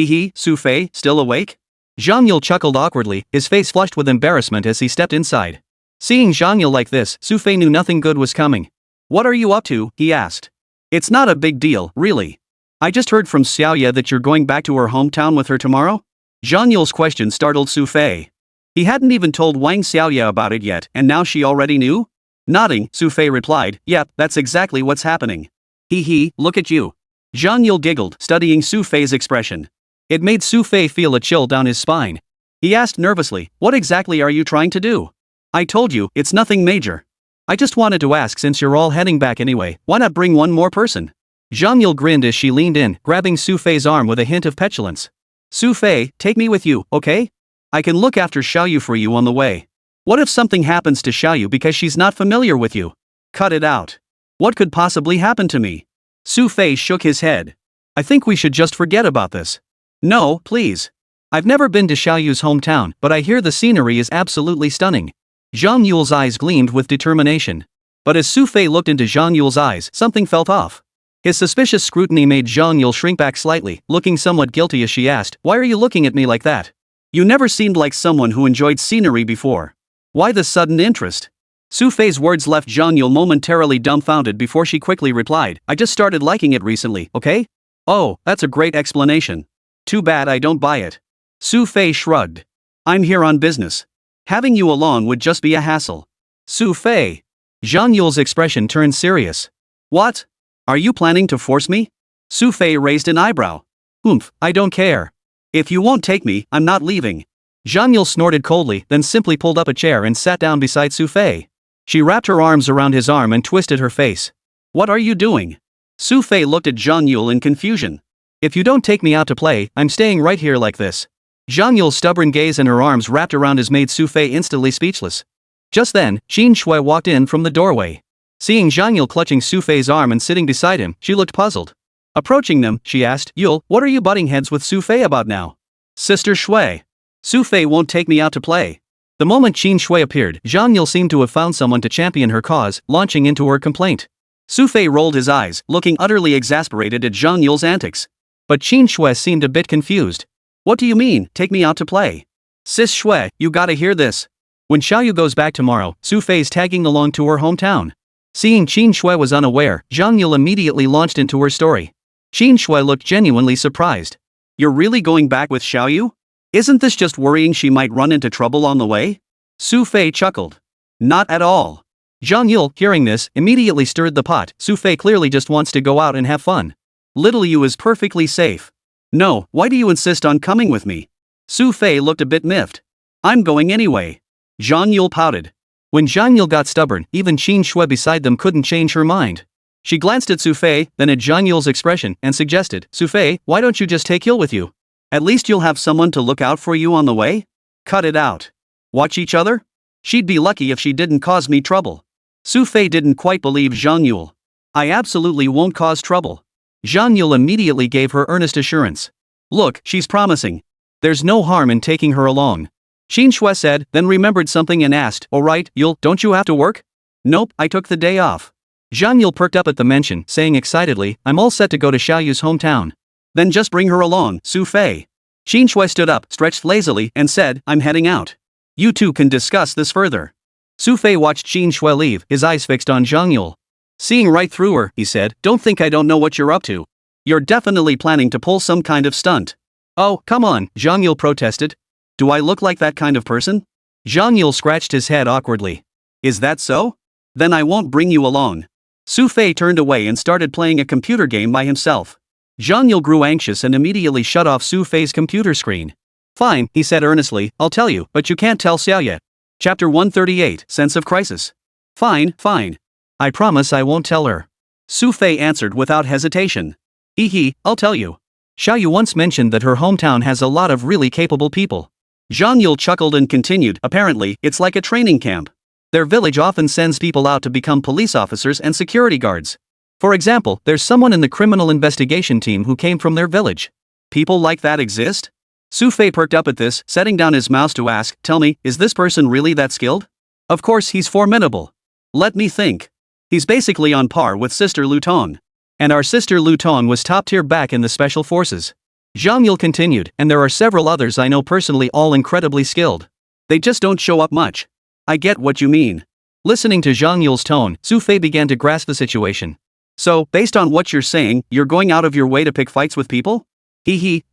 Hee, Xu Fei, still awake? Zhang Yule chuckled awkwardly, his face flushed with embarrassment as he stepped inside. Seeing Zhang Yule like this, Xu Fei knew nothing good was coming. What are you up to? He asked. It's not a big deal, really. I just heard from Xiaoye that you're going back to her hometown with her tomorrow? Zhang Yule's question startled Xu Fei. He hadn't even told Wang Xiaoye about it yet, and now she already knew? Nodding, Xu Fei replied, Yep, that's exactly what's happening. Hee, look at you. Zhang Yule giggled, studying Xu Fei's expression. It made Xu Fei feel a chill down his spine. He asked nervously, what exactly are you trying to do? I told you, it's nothing major. I just wanted to ask, since you're all heading back anyway, why not bring one more person? Zhang Yule grinned as she leaned in, grabbing Xu Fei's arm with a hint of petulance. Xu Fei, take me with you, okay? I can look after Xiaoyu for you on the way. What if something happens to Xiaoyu because she's not familiar with you? Cut it out. What could possibly happen to me? Xu Fei shook his head. I think we should just forget about this. No, please. I've never been to Xiaoyu's hometown, but I hear the scenery is absolutely stunning. Zhang Yule's eyes gleamed with determination. But as Xu Fei looked into Zhang Yule's eyes, something felt off. His suspicious scrutiny made Zhang Yule shrink back slightly, looking somewhat guilty as she asked, Why are you looking at me like that? You never seemed like someone who enjoyed scenery before. Why the sudden interest? Xu Fei's words left Zhang Yule momentarily dumbfounded before she quickly replied, I just started liking it recently, okay? Oh, that's a great explanation. Too bad I don't buy it. Xu Fei shrugged. I'm here on business. Having you along would just be a hassle. Xu Fei. Zhang Yule's expression turned serious. What? Are you planning to force me? Xu Fei raised an eyebrow. I don't care. If you won't take me, I'm not leaving. Zhang Yule snorted coldly, then simply pulled up a chair and sat down beside Xu Fei. She wrapped her arms around his arm and twisted her face. What are you doing? Xu Fei looked at Zhang Yule in confusion. If you don't take me out to play, I'm staying right here like this. Zhang Yule's stubborn gaze and her arms wrapped around his made Xu Fei instantly speechless. Just then, Qin Shui walked in from the doorway. Seeing Zhang Yule clutching Xu Fei's arm and sitting beside him, she looked puzzled. Approaching them, she asked, Yule, what are you butting heads with Xu Fei about now? Sister Shui. Xu Fei won't take me out to play. The moment Qin Shui appeared, Zhang Yule seemed to have found someone to champion her cause, launching into her complaint. Xu Fei rolled his eyes, looking utterly exasperated at Zhang Yule's antics. But Qin Shui seemed a bit confused. What do you mean, take me out to play? Sis Shui, you gotta hear this. When Xiaoyu goes back tomorrow, Xu Fei's tagging along to her hometown. Seeing Qin Shui was unaware, Zhang Yule immediately launched into her story. Qin Shui looked genuinely surprised. You're really going back with Xiaoyu? Isn't this just worrying she might run into trouble on the way? Xu Fei chuckled. Not at all. Zhang Yule, hearing this, immediately stirred the pot. Xu Fei clearly just wants to go out and have fun. Little Yu is perfectly safe. No, why do you insist on coming with me? Xu Fei looked a bit miffed. I'm going anyway. Zhang Yule pouted. When Zhang Yule got stubborn, even Qin Shui beside them couldn't change her mind. She glanced at Xu Fei, then at Zhang Yule's expression, and suggested, Xu Fei, why don't you just take Yule with you? At least you'll have someone to look out for you on the way? Cut it out. Watch each other? She'd be lucky if she didn't cause me trouble. Xu Fei didn't quite believe Zhang Yule. I absolutely won't cause trouble. Zhang Yule immediately gave her earnest assurance. Look, she's promising. There's no harm in taking her along. Qin Shui said, then remembered something and asked, alright, Yule, don't you have to work? Nope, I took the day off. Zhang Yule perked up at the mention, saying excitedly, I'm all set to go to Xiaoyu's hometown. Then just bring her along, Xu Fei. Qin Shui stood up, stretched lazily, and said, I'm heading out. You two can discuss this further. Xu Fei watched Qin Shui leave, his eyes fixed on Zhang Yule. Seeing right through her, he said, don't think I don't know what you're up to. You're definitely planning to pull some kind of stunt. Oh, come on, Zhang Yule protested. Do I look like that kind of person? Zhang Yule scratched his head awkwardly. Is that so? Then I won't bring you along. Xu Fei turned away and started playing a computer game by himself. Zhang Yule grew anxious and immediately shut off Xu Fei's computer screen. Fine, he said earnestly, I'll tell you, but you can't tell Xiao yet. Chapter 138, Sense of Crisis. Fine, fine. I promise I won't tell her. Xu Fei answered without hesitation. I'll tell you. Xiaoyu once mentioned that her hometown has a lot of really capable people. Zhang Yule chuckled and continued, apparently, it's like a training camp. Their village often sends people out to become police officers and security guards. For example, there's someone in the criminal investigation team who came from their village. People like that exist? Xu Fei perked up at this, setting down his mouse to ask, tell me, is this person really that skilled? Of course he's formidable. Let me think. He's basically on par with Sister Lu Tong. And our Sister Lu Tong was top tier back in the special forces. Zhang Yule continued, and there are several others I know personally all incredibly skilled. They just don't show up much. I get what you mean. Listening to Zhang Yule's tone, Xu Fei began to grasp the situation. So, based on what you're saying, you're going out of your way to pick fights with people?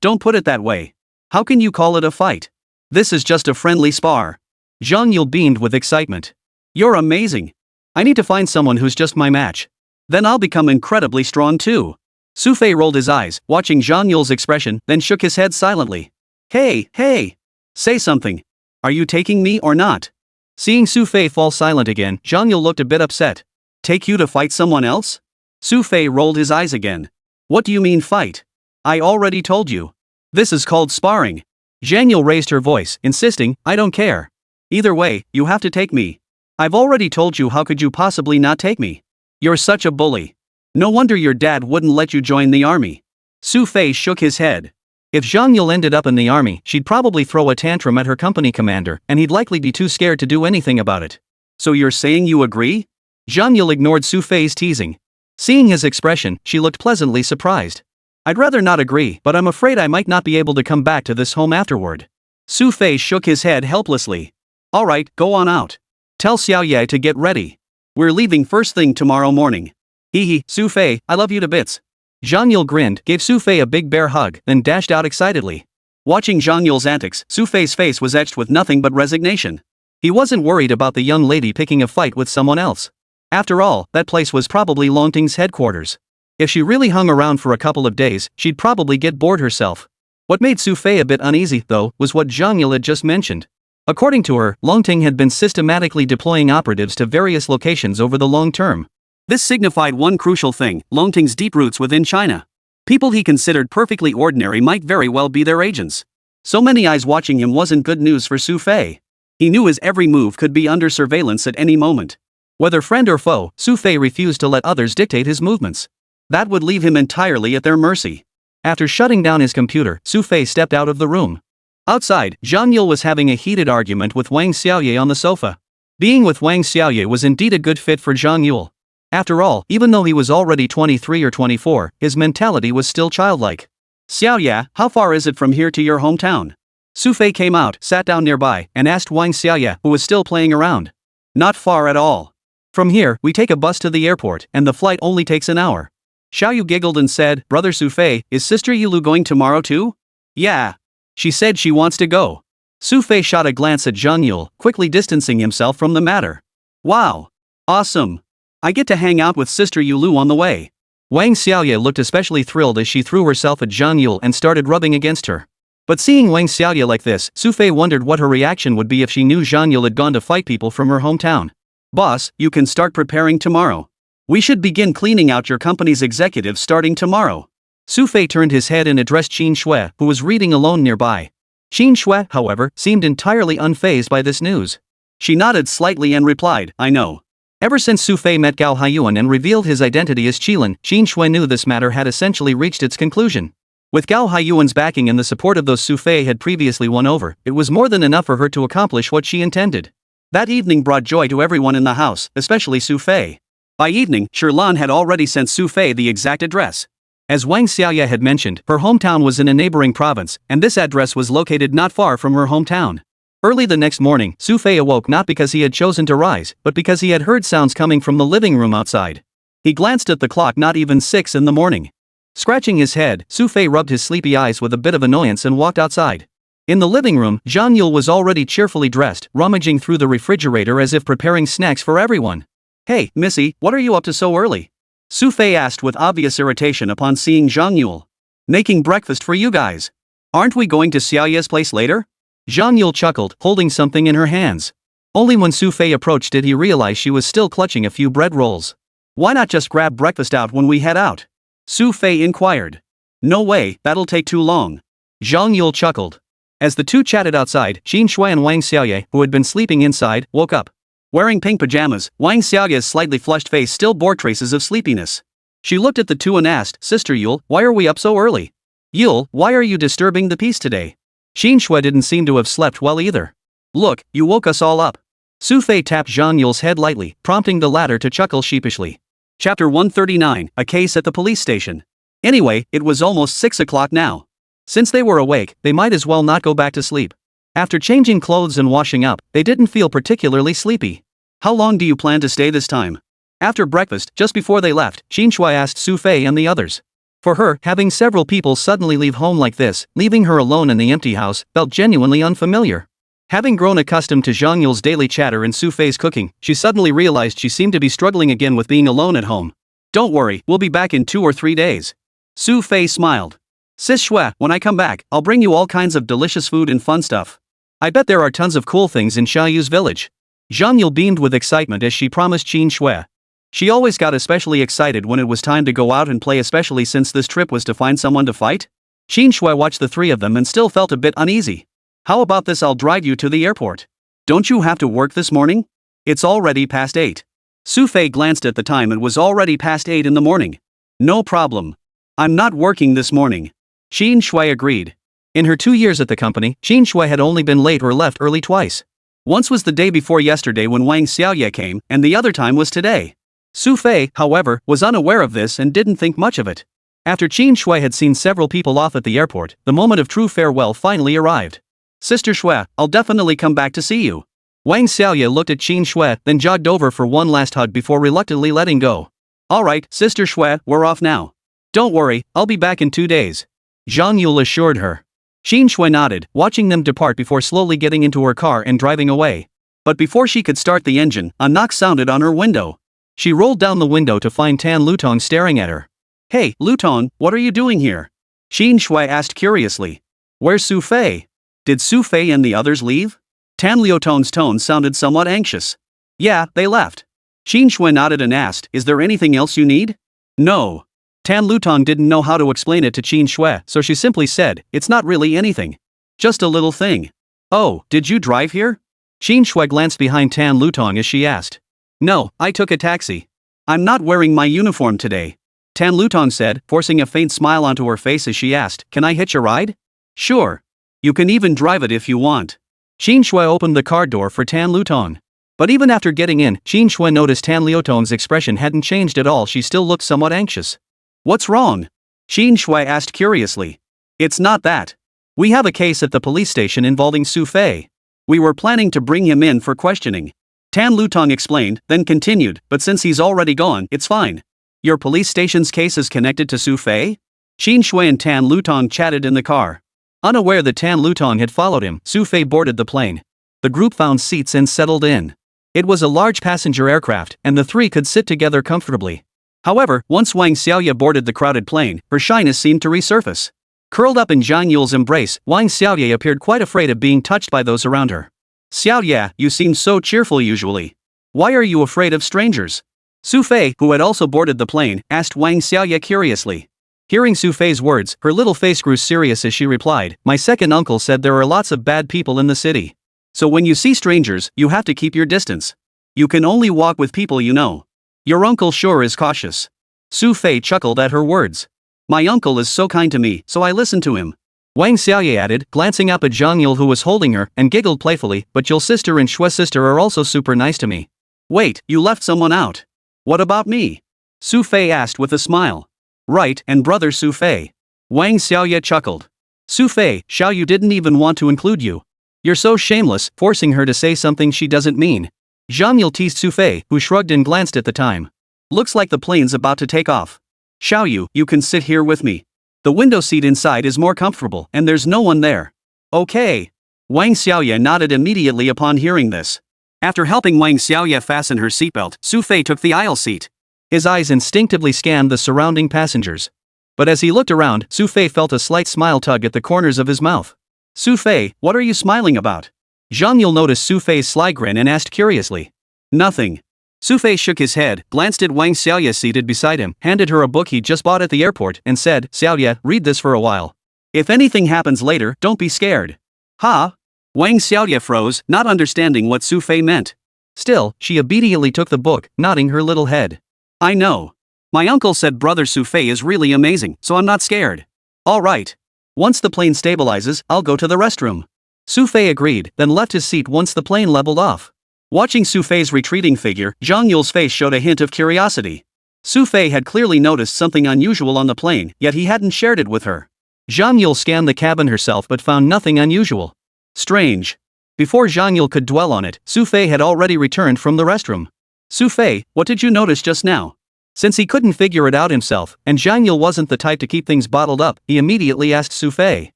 Don't put it that way. How can you call it a fight? This is just a friendly spar. Zhang Yule beamed with excitement. You're amazing. I need to find someone who's just my match. Then I'll become incredibly strong too. Xu Fei rolled his eyes, watching Zhang Yule's expression, then shook his head silently. Hey! Say something. Are you taking me or not? Seeing Xu Fei fall silent again, Zhang Yule looked a bit upset. Take you to fight someone else? Xu Fei rolled his eyes again. What do you mean fight? I already told you. This is called sparring. Zhang Yule raised her voice, insisting, I don't care. Either way, you have to take me. I've already told you, how could you possibly not take me? You're such a bully. No wonder your dad wouldn't let you join the army. Xu Fei shook his head. If Zhang Yule ended up in the army, she'd probably throw a tantrum at her company commander, and he'd likely be too scared to do anything about it. So you're saying you agree? Zhang Yule ignored Xu Fei's teasing. Seeing his expression, she looked pleasantly surprised. I'd rather not agree, but I'm afraid I might not be able to come back to this home afterward. Xu Fei shook his head helplessly. Alright, go on out. Tell Xiao Ye to get ready. We're leaving first thing tomorrow morning. Xu Fei, I love you to bits. Zhang Yule grinned, gave Xu Fei a big bear hug, then dashed out excitedly. Watching Zhang Yule's antics, Xu Fei's face was etched with nothing but resignation. He wasn't worried about the young lady picking a fight with someone else. After all, that place was probably Longting's headquarters. If she really hung around for a couple of days, she'd probably get bored herself. What made Xu Fei a bit uneasy, though, was what Zhang Yule had just mentioned. According to her, Longting had been systematically deploying operatives to various locations over the long term. This signified one crucial thing: Longting's deep roots within China. People he considered perfectly ordinary might very well be their agents. So many eyes watching him wasn't good news for Xu Fei. He knew his every move could be under surveillance at any moment. Whether friend or foe, Xu Fei refused to let others dictate his movements. That would leave him entirely at their mercy. After shutting down his computer, Xu Fei stepped out of the room. Outside, Zhang Yule was having a heated argument with Wang Xiaoye on the sofa. Being with Wang Xiaoye was indeed a good fit for Zhang Yule. After all, even though he was already 23 or 24, his mentality was still childlike. Xiaoye, how far is it from here to your hometown? Xu Fei came out, sat down nearby, and asked Wang Xiaoye, who was still playing around. Not far at all. From here, we take a bus to the airport, and the flight only takes an hour. Xiaoyu giggled and said, Brother Xu Fei, is Sister Yulu going tomorrow too? Yeah. She said she wants to go. Xu Fei shot a glance at Zhang Yule, quickly distancing himself from the matter. Wow. Awesome. I get to hang out with Sister Yulu on the way. Wang Xiaoye looked especially thrilled as she threw herself at Zhang Yule and started rubbing against her. But seeing Wang Xiaoye like this, Xu Fei wondered what her reaction would be if she knew Zhang Yule had gone to fight people from her hometown. Boss, you can start preparing tomorrow. We should begin cleaning out your company's executives starting tomorrow. Xu Fei turned his head and addressed Qin Shui, who was reading alone nearby. Qin Shui, however, seemed entirely unfazed by this news. She nodded slightly and replied, I know. Ever since Xu Fei met Gao Haiyuan and revealed his identity as Qilin, Qin Shui knew this matter had essentially reached its conclusion. With Gao Haiyuan's backing and the support of those Xu Fei had previously won over, it was more than enough for her to accomplish what she intended. That evening brought joy to everyone in the house, especially Xu Fei. By evening, Shirlan had already sent Xu Fei the exact address. As Wang Xiaoye had mentioned, her hometown was in a neighboring province, and this address was located not far from her hometown. Early the next morning, Xu Fei awoke not because he had chosen to rise, but because he had heard sounds coming from the living room outside. He glanced at the clock, not even 6 in the morning. Scratching his head, Xu Fei rubbed his sleepy eyes with a bit of annoyance and walked outside. In the living room, Zhang Yule was already cheerfully dressed, rummaging through the refrigerator as if preparing snacks for everyone. Hey, Missy, what are you up to so early? Xu Fei asked with obvious irritation upon seeing Zhang Yule. Making breakfast for you guys. Aren't we going to Xiaoye's place later? Zhang Yule chuckled, holding something in her hands. Only when Xu Fei approached did he realize she was still clutching a few bread rolls. Why not just grab breakfast out when we head out? Xu Fei inquired. No way, that'll take too long. Zhang Yule chuckled. As the two chatted outside, Qin Shui and Wang Xiaoye, who had been sleeping inside, woke up. Wearing pink pajamas, Wang Xiaoye's slightly flushed face still bore traces of sleepiness. She looked at the two and asked, Sister Yule, why are we up so early? Yule, why are you disturbing the peace today? Qin Shui didn't seem to have slept well either. Look, you woke us all up. Xu Fei tapped Zhang Yule's head lightly, prompting the latter to chuckle sheepishly. Chapter 139, A Case at the Police Station. Anyway, it was almost 6 o'clock now. Since they were awake, they might as well not go back to sleep. After changing clothes and washing up, they didn't feel particularly sleepy. How long do you plan to stay this time? After breakfast, just before they left, Qin Shui asked Xu Fei and the others. For her, having several people suddenly leave home like this, leaving her alone in the empty house, felt genuinely unfamiliar. Having grown accustomed to Zhang Yule's daily chatter and Xu Fei's cooking, she suddenly realized she seemed to be struggling again with being alone at home. Don't worry, we'll be back in 2 or 3 days. Xu Fei smiled. Sis Shui, when I come back, I'll bring you all kinds of delicious food and fun stuff. I bet there are tons of cool things in Xiaoyu's village. Zhang Yule beamed with excitement as she promised Qin Shui. She always got especially excited when it was time to go out and play, especially since this trip was to find someone to fight. Qin Shui watched the three of them and still felt a bit uneasy. How about this, I'll drive you to the airport. Don't you have to work this morning? It's already past 8. Xu Fei glanced at the time. It was already past 8 in the morning. No problem. I'm not working this morning. Qin Shui agreed. In her 2 years at the company, Qin Shui had only been late or left early twice. Once was the day before yesterday when Wang Xiaoye came, and the other time was today. Xu Fei, however, was unaware of this and didn't think much of it. After Qin Shui had seen several people off at the airport, the moment of true farewell finally arrived. Sister Shui, I'll definitely come back to see you. Wang Xiaoye looked at Qin Shui, then jogged over for one last hug before reluctantly letting go. Alright, Sister Shui, we're off now. Don't worry, I'll be back in 2 days. Zhang Yule assured her. Qin Shui nodded, watching them depart before slowly getting into her car and driving away. But before she could start the engine, a knock sounded on her window. She rolled down the window to find Tan Lutong staring at her. Hey, Lutong, what are you doing here? Qin Shui asked curiously. Where's Xu Fei? Did Xu Fei and the others leave? Tan Liuton's tone sounded somewhat anxious. Yeah, they left. Qin Shui nodded and asked, is there anything else you need? No. Tan Lutong didn't know how to explain it to Qin Shui, so she simply said, it's not really anything. Just a little thing. Oh, did you drive here? Qin Shui glanced behind Tan Lutong as she asked. No, I took a taxi. I'm not wearing my uniform today. Tan Lutong said, forcing a faint smile onto her face as she asked, can I hitch a ride? Sure. You can even drive it if you want. Qin Shui opened the car door for Tan Lutong. But even after getting in, Qin Shui noticed Tan Liutong's expression hadn't changed at all. She still looked somewhat anxious. What's wrong? Qin Shui asked curiously. It's not that. We have a case at the police station involving Xu Fei. We were planning to bring him in for questioning. Tan Lutong explained, then continued, but since he's already gone, it's fine. Your police station's case is connected to Xu Fei? Qin Shui and Tan Lutong chatted in the car. Unaware that Tan Lutong had followed him, Xu Fei boarded the plane. The group found seats and settled in. It was a large passenger aircraft, and the three could sit together comfortably. However, once Wang Xiaoye boarded the crowded plane, her shyness seemed to resurface. Curled up in Zhang Yule's embrace, Wang Xiaoye appeared quite afraid of being touched by those around her. Xiaoye, you seem so cheerful usually. Why are you afraid of strangers? Xu Fei, who had also boarded the plane, asked Wang Xiaoye curiously. Hearing Xu Fei's words, her little face grew serious as she replied, my second uncle said there are lots of bad people in the city. So when you see strangers, you have to keep your distance. You can only walk with people you know. Your uncle sure is cautious. Xu Fei chuckled at her words. My uncle is so kind to me, so I listen to him. Wang Xiaoye added, glancing up at Zhang Yule who was holding her, and giggled playfully, but Yule's sister and Shui's sister are also super nice to me. Wait, you left someone out. What about me? Xu Fei asked with a smile. Right, and brother Xu Fei. Wang Xiaoye chuckled. Xu Fei, Xiao Yu didn't even want to include you. You're so shameless, forcing her to say something she doesn't mean. Zhang Yule teased Xu Fei, who shrugged and glanced at the time. Looks like the plane's about to take off. Xiao Yu, you can sit here with me. The window seat inside is more comfortable and there's no one there. Okay. Wang Xiaoye nodded immediately upon hearing this. After helping Wang Xiaoye fasten her seatbelt, Xu Fei took the aisle seat. His eyes instinctively scanned the surrounding passengers. But as he looked around, Xu Fei felt a slight smile tug at the corners of his mouth. Xu Fei, what are you smiling about? Zhang Yule noticed Xu Fei's sly grin and asked curiously. Nothing. Xu Fei shook his head, glanced at Wang Xiaoye seated beside him, handed her a book he just bought at the airport, and said, Xiaoye, read this for a while. If anything happens later, don't be scared. Ha? Wang Xiaoye froze, not understanding what Xu Fei meant. Still, she obediently took the book, nodding her little head. I know. My uncle said brother Xu Fei is really amazing, so I'm not scared. Alright. Once the plane stabilizes, I'll go to the restroom. Xu Fei agreed, then left his seat once the plane leveled off. Watching Xu Fei's retreating figure, Zhang Yule's face showed a hint of curiosity. Xu Fei had clearly noticed something unusual on the plane, yet he hadn't shared it with her. Zhang Yule scanned the cabin herself but found nothing unusual. Strange. Before Zhang Yule could dwell on it, Xu Fei had already returned from the restroom. Xu Fei, what did you notice just now? Since he couldn't figure it out himself, and Zhang Yule wasn't the type to keep things bottled up, he immediately asked Xu Fei.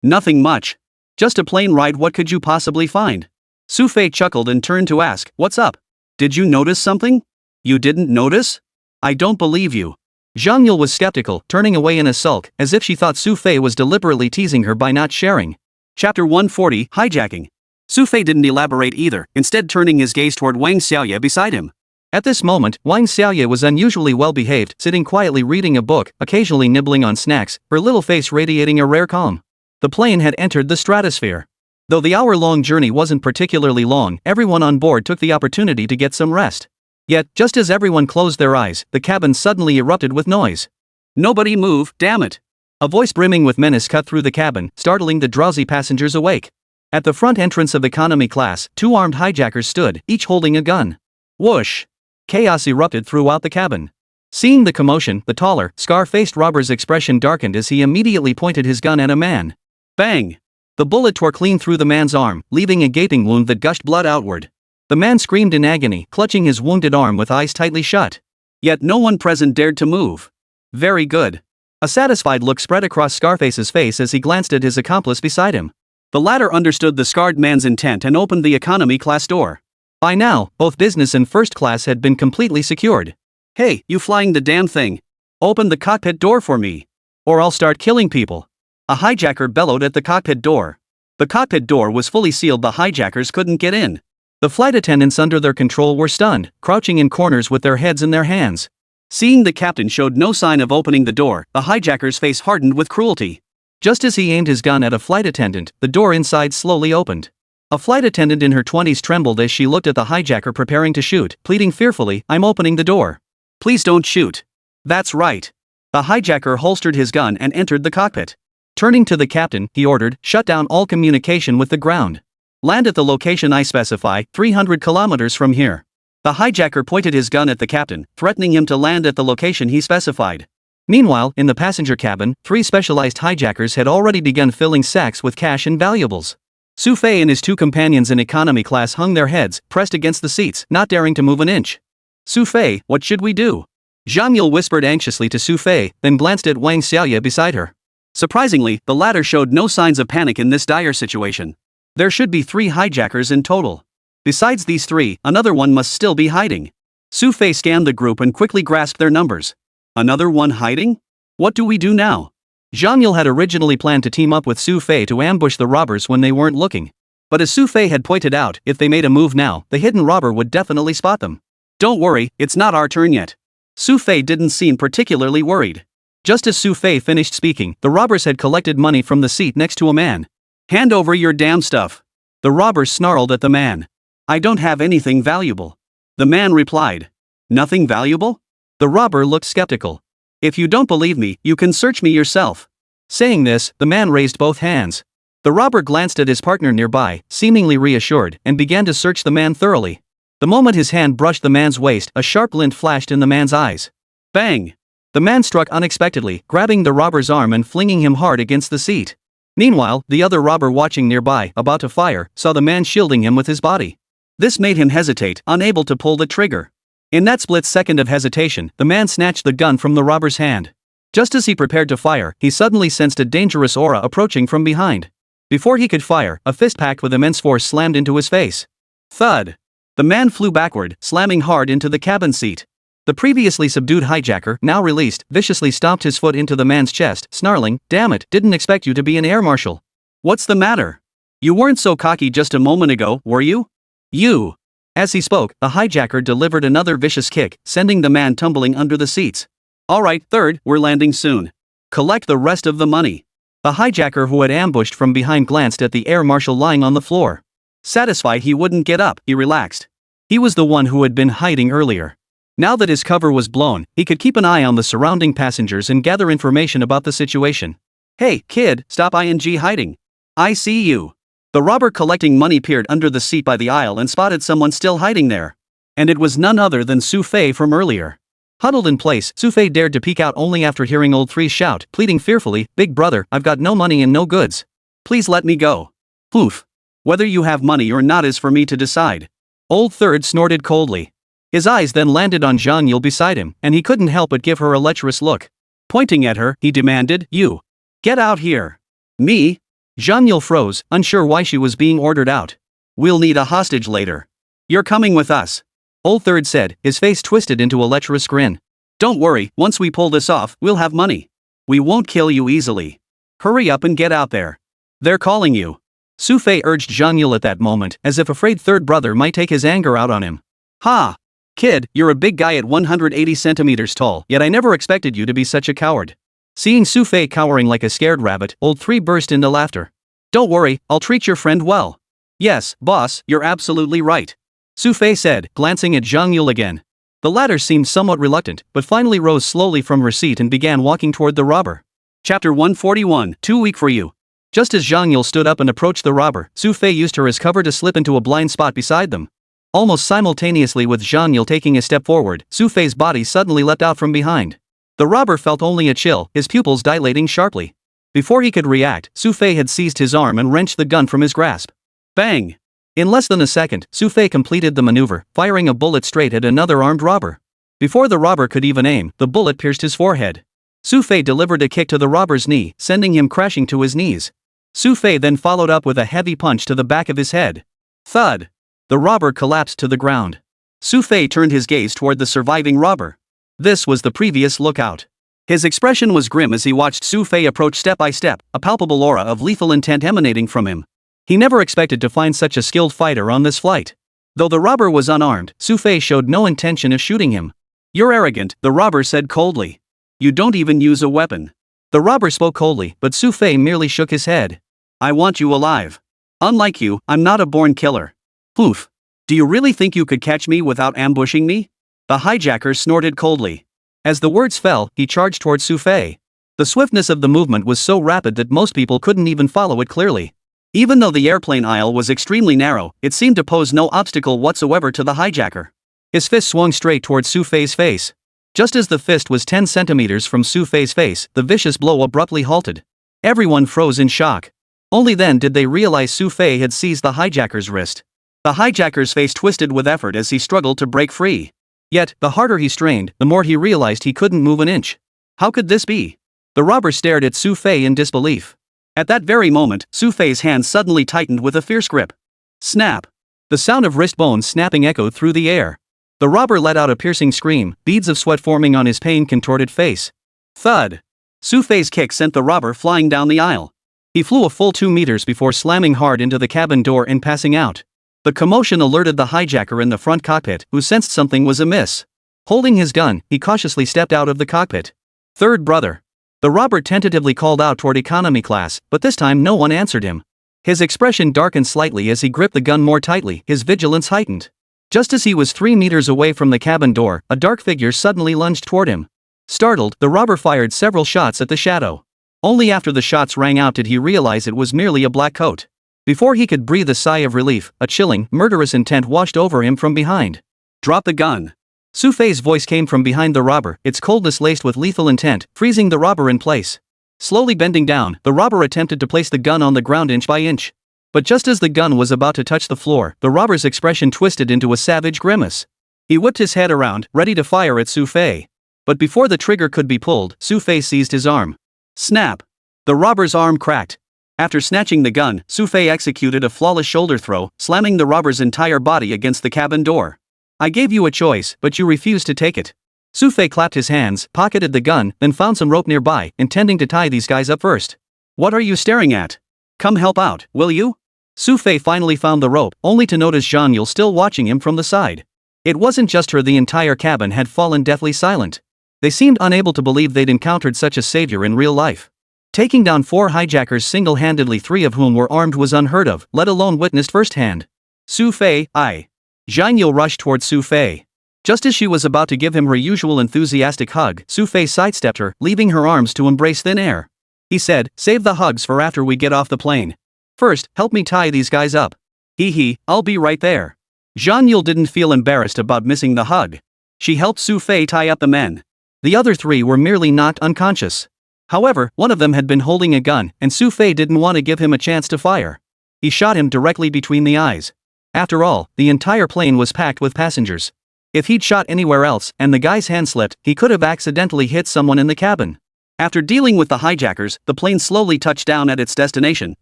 Nothing much. Just a plane ride, what could you possibly find? Xu Fei chuckled and turned to ask, what's up? Did you notice something? You didn't notice? I don't believe you. Zhang Yule was skeptical, turning away in a sulk, as if she thought Xu Fei was deliberately teasing her by not sharing. Chapter 140, Hijacking. Xu Fei didn't elaborate either, instead turning his gaze toward Wang Xiaoye beside him. At this moment, Wang Xiaoye was unusually well behaved, sitting quietly reading a book, occasionally nibbling on snacks, her little face radiating a rare calm. The plane had entered the stratosphere. Though the hour-long journey wasn't particularly long, everyone on board took the opportunity to get some rest. Yet, just as everyone closed their eyes, the cabin suddenly erupted with noise. Nobody move, damn it! A voice brimming with menace cut through the cabin, startling the drowsy passengers awake. At the front entrance of economy class, two armed hijackers stood, each holding a gun. Whoosh! Chaos erupted throughout the cabin. Seeing the commotion, the taller, scar-faced robber's expression darkened as he immediately pointed his gun at a man. Bang! The bullet tore clean through the man's arm, leaving a gaping wound that gushed blood outward. The man screamed in agony, clutching his wounded arm with eyes tightly shut. Yet no one present dared to move. Very good. A satisfied look spread across Scarface's face as he glanced at his accomplice beside him. The latter understood the scarred man's intent and opened the economy class door. By now, both business and first class had been completely secured. Hey, you flying the damn thing! Open the cockpit door for me, or I'll start killing people. A hijacker bellowed at the cockpit door. The cockpit door was fully sealed, the hijackers couldn't get in. The flight attendants under their control were stunned, crouching in corners with their heads in their hands. Seeing the captain showed no sign of opening the door, the hijacker's face hardened with cruelty. Just as he aimed his gun at a flight attendant, the door inside slowly opened. A flight attendant in her 20s trembled as she looked at the hijacker preparing to shoot, pleading fearfully, "I'm opening the door. Please don't shoot." "That's right." The hijacker holstered his gun and entered the cockpit. Turning to the captain, he ordered, "Shut down all communication with the ground. Land at the location I specify, 300 kilometers from here." The hijacker pointed his gun at the captain, threatening him to land at the location he specified. Meanwhile, in the passenger cabin, 3 specialized hijackers had already begun filling sacks with cash and valuables. Xu Fei and his 2 companions in economy class hung their heads, pressed against the seats, not daring to move an inch. "Xu Fei, what should we do?" Zhang Yule whispered anxiously to Xu Fei, then glanced at Wang Xiaoye beside her. Surprisingly, the latter showed no signs of panic in this dire situation. There should be 3 hijackers in total. Besides these 3, another one must still be hiding. Xu Fei scanned the group and quickly grasped their numbers. Another one hiding? What do we do now? Zhang Yule had originally planned to team up with Xu Fei to ambush the robbers when they weren't looking. But as Xu Fei had pointed out, if they made a move now, the hidden robber would definitely spot them. "Don't worry, it's not our turn yet." Xu Fei didn't seem particularly worried. Just as Xu Fei finished speaking, the robbers had collected money from the seat next to a man. "Hand over your damn stuff." The robber snarled at the man. "I don't have anything valuable." The man replied. "Nothing valuable?" The robber looked skeptical. "If you don't believe me, you can search me yourself." Saying this, the man raised both hands. The robber glanced at his partner nearby, seemingly reassured, and began to search the man thoroughly. The moment his hand brushed the man's waist, a sharp glint flashed in the man's eyes. Bang! The man struck unexpectedly, grabbing the robber's arm and flinging him hard against the seat. Meanwhile, the other robber watching nearby, about to fire, saw the man shielding him with his body. This made him hesitate, unable to pull the trigger. In that split second of hesitation, the man snatched the gun from the robber's hand. Just as he prepared to fire, he suddenly sensed a dangerous aura approaching from behind. Before he could fire, a fist packed with immense force slammed into his face. Thud! The man flew backward, slamming hard into the cabin seat. The previously subdued hijacker, now released, viciously stomped his foot into the man's chest, snarling, "Damn it, didn't expect you to be an air marshal. What's the matter? You weren't so cocky just a moment ago, were you? You!" As he spoke, the hijacker delivered another vicious kick, sending the man tumbling under the seats. "Alright, third, we're landing soon. Collect the rest of the money." The hijacker who had ambushed from behind glanced at the air marshal lying on the floor. Satisfied he wouldn't get up, he relaxed. He was the one who had been hiding earlier. Now that his cover was blown, he could keep an eye on the surrounding passengers and gather information about the situation. "Hey, kid, stop hiding. I see you." The robber collecting money peered under the seat by the aisle and spotted someone still hiding there. And it was none other than Xu Fei from earlier. Huddled in place, Xu Fei dared to peek out only after hearing Old Three shout, pleading fearfully, "Big brother, I've got no money and no goods. Please let me go." "Poof. Whether you have money or not is for me to decide." Old Third snorted coldly. His eyes then landed on Zhang Yule beside him, and he couldn't help but give her a lecherous look. Pointing at her, he demanded, "You. Get out here." "Me?" Zhang Yule froze, unsure why she was being ordered out. "We'll need a hostage later. You're coming with us," Old Third said, his face twisted into a lecherous grin. "Don't worry, once we pull this off, we'll have money. We won't kill you easily. Hurry up and get out there. They're calling you." Xu Fei urged Zhang Yule at that moment, as if afraid third brother might take his anger out on him. "Ha! Kid, you're a big guy at 180 centimeters tall, yet I never expected you to be such a coward." Seeing Xu Fei cowering like a scared rabbit, Old Three burst into laughter. "Don't worry, I'll treat your friend well." "Yes, boss, you're absolutely right," Xu Fei said, glancing at Zhang Yule again. The latter seemed somewhat reluctant, but finally rose slowly from her seat and began walking toward the robber. Chapter 141, Too weak for you. Just as Zhang Yule stood up and approached the robber, Xu Fei used her as cover to slip into a blind spot beside them. Almost simultaneously with Zhang Yule taking a step forward, Xu Fei's body suddenly leapt out from behind. The robber felt only a chill, his pupils dilating sharply. Before he could react, Xu Fei had seized his arm and wrenched the gun from his grasp. Bang! In less than a second, Xu Fei completed the maneuver, firing a bullet straight at another armed robber. Before the robber could even aim, the bullet pierced his forehead. Xu Fei delivered a kick to the robber's knee, sending him crashing to his knees. Xu Fei then followed up with a heavy punch to the back of his head. Thud! The robber collapsed to the ground. Xu Fei turned his gaze toward the surviving robber. This was the previous lookout. His expression was grim as he watched Xu Fei approach step by step, a palpable aura of lethal intent emanating from him. He never expected to find such a skilled fighter on this flight. Though the robber was unarmed, Xu Fei showed no intention of shooting him. "You're arrogant," the robber said coldly. "You don't even use a weapon." The robber spoke coldly, but Xu Fei merely shook his head. "I want you alive. Unlike you, I'm not a born killer." "Oof. Do you really think you could catch me without ambushing me?" The hijacker snorted coldly. As the words fell, he charged towards Xu Fei. The swiftness of the movement was so rapid that most people couldn't even follow it clearly. Even though the airplane aisle was extremely narrow, it seemed to pose no obstacle whatsoever to the hijacker. His fist swung straight towards Xu Fei's face. Just as the fist was 10 centimeters from Xu Fei's face, the vicious blow abruptly halted. Everyone froze in shock. Only then did they realize Xu Fei had seized the hijacker's wrist. The hijacker's face twisted with effort as he struggled to break free. Yet, the harder he strained, the more he realized he couldn't move an inch. How could this be? The robber stared at Xu Fei in disbelief. At that very moment, Xu Fei's hand suddenly tightened with a fierce grip. Snap! The sound of wrist bones snapping echoed through the air. The robber let out a piercing scream, beads of sweat forming on his pain-contorted face. Thud! Xu Fei's kick sent the robber flying down the aisle. He flew a full 2 meters before slamming hard into the cabin door and passing out. The commotion alerted the hijacker in the front cockpit, who sensed something was amiss. Holding his gun, he cautiously stepped out of the cockpit. "Third brother." The robber tentatively called out toward economy class, but this time no one answered him. His expression darkened slightly as he gripped the gun more tightly, his vigilance heightened. Just as he was 3 meters away from the cabin door, a dark figure suddenly lunged toward him. Startled, the robber fired several shots at the shadow. Only after the shots rang out did he realize it was merely a black coat. Before he could breathe a sigh of relief, a chilling, murderous intent washed over him from behind. "Drop the gun." Xu Fei's voice came from behind the robber, its coldness laced with lethal intent, freezing the robber in place. Slowly bending down, the robber attempted to place the gun on the ground inch by inch. But just as the gun was about to touch the floor, the robber's expression twisted into a savage grimace. He whipped his head around, ready to fire at Xu Fei. But before the trigger could be pulled, Xu Fei seized his arm. Snap! The robber's arm cracked. After snatching the gun, Xu Fei executed a flawless shoulder throw, slamming the robber's entire body against the cabin door. "I gave you a choice, but you refused to take it." Xu Fei clapped his hands, pocketed the gun, then found some rope nearby, intending to tie these guys up first. "What are you staring at? Come help out, will you?" Xu Fei finally found the rope, only to notice Zhang Yule still watching him from the side. It wasn't just her, the entire cabin had fallen deathly silent. They seemed unable to believe they'd encountered such a savior in real life. Taking down 4 hijackers single-handedly, 3 of whom were armed, was unheard of, let alone witnessed firsthand. "Xu Fei, I." Zhang Yule rushed towards Xu Fei. Just as she was about to give him her usual enthusiastic hug, Xu Fei sidestepped her, leaving her arms to embrace thin air. He said, "Save the hugs for after we get off the plane. First, help me tie these guys up." "Hee, I'll be right there." Zhang Yule didn't feel embarrassed about missing the hug. She helped Xu Fei tie up the men. The other 3 were merely knocked unconscious. However, one of them had been holding a gun, and Xu Fei didn't want to give him a chance to fire. He shot him directly between the eyes. After all, the entire plane was packed with passengers. If he'd shot anywhere else, and the guy's hand slipped, he could have accidentally hit someone in the cabin. After dealing with the hijackers, the plane slowly touched down at its destination,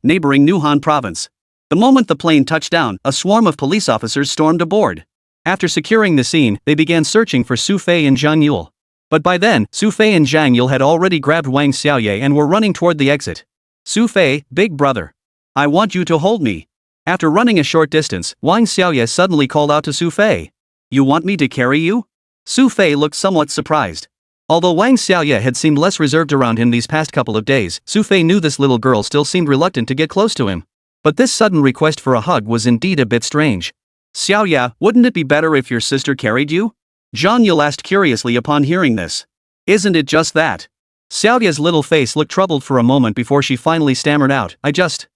neighboring Newhan province. The moment the plane touched down, a swarm of police officers stormed aboard. After securing the scene, they began searching for Xu Fei and Zhang Yule. But by then, Xu Fei and Zhang Yule had already grabbed Wang Xiaoye and were running toward the exit. "Xu Fei, big brother. I want you to hold me." After running a short distance, Wang Xiaoye suddenly called out to Xu Fei. "You want me to carry you?" Xu Fei looked somewhat surprised. Although Wang Xiaoye had seemed less reserved around him these past couple of days, Xu Fei knew this little girl still seemed reluctant to get close to him. But this sudden request for a hug was indeed a bit strange. "Xiaoya, wouldn't it be better if your sister carried you?" Zhang Yule asked curiously upon hearing this. "Isn't it just that?" Xiaoya's little face looked troubled for a moment before she finally stammered out, I just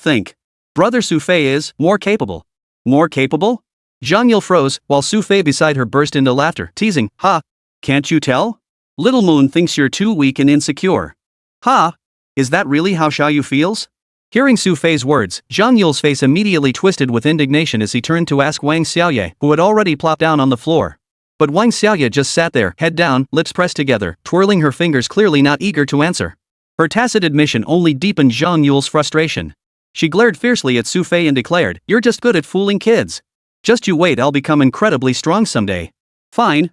think. Brother Xu Fei is more capable." "More capable?" Zhang Yule froze, while Xu Fei beside her burst into laughter, teasing, "Ha! Can't you tell? Little Moon thinks you're too weak and insecure." "Ha! Is that really how Xiaoyu feels?" Hearing Xu Fei's words, Zhang Yule's face immediately twisted with indignation as he turned to ask Wang Xiaoye, who had already plopped down on the floor. But Wang Xiaoye just sat there, head down, lips pressed together, twirling her fingers, clearly not eager to answer. Her tacit admission only deepened Zhang Yule's frustration. She glared fiercely at Xu Fei and declared, "You're just good at fooling kids. Just you wait, I'll become incredibly strong someday." Fine.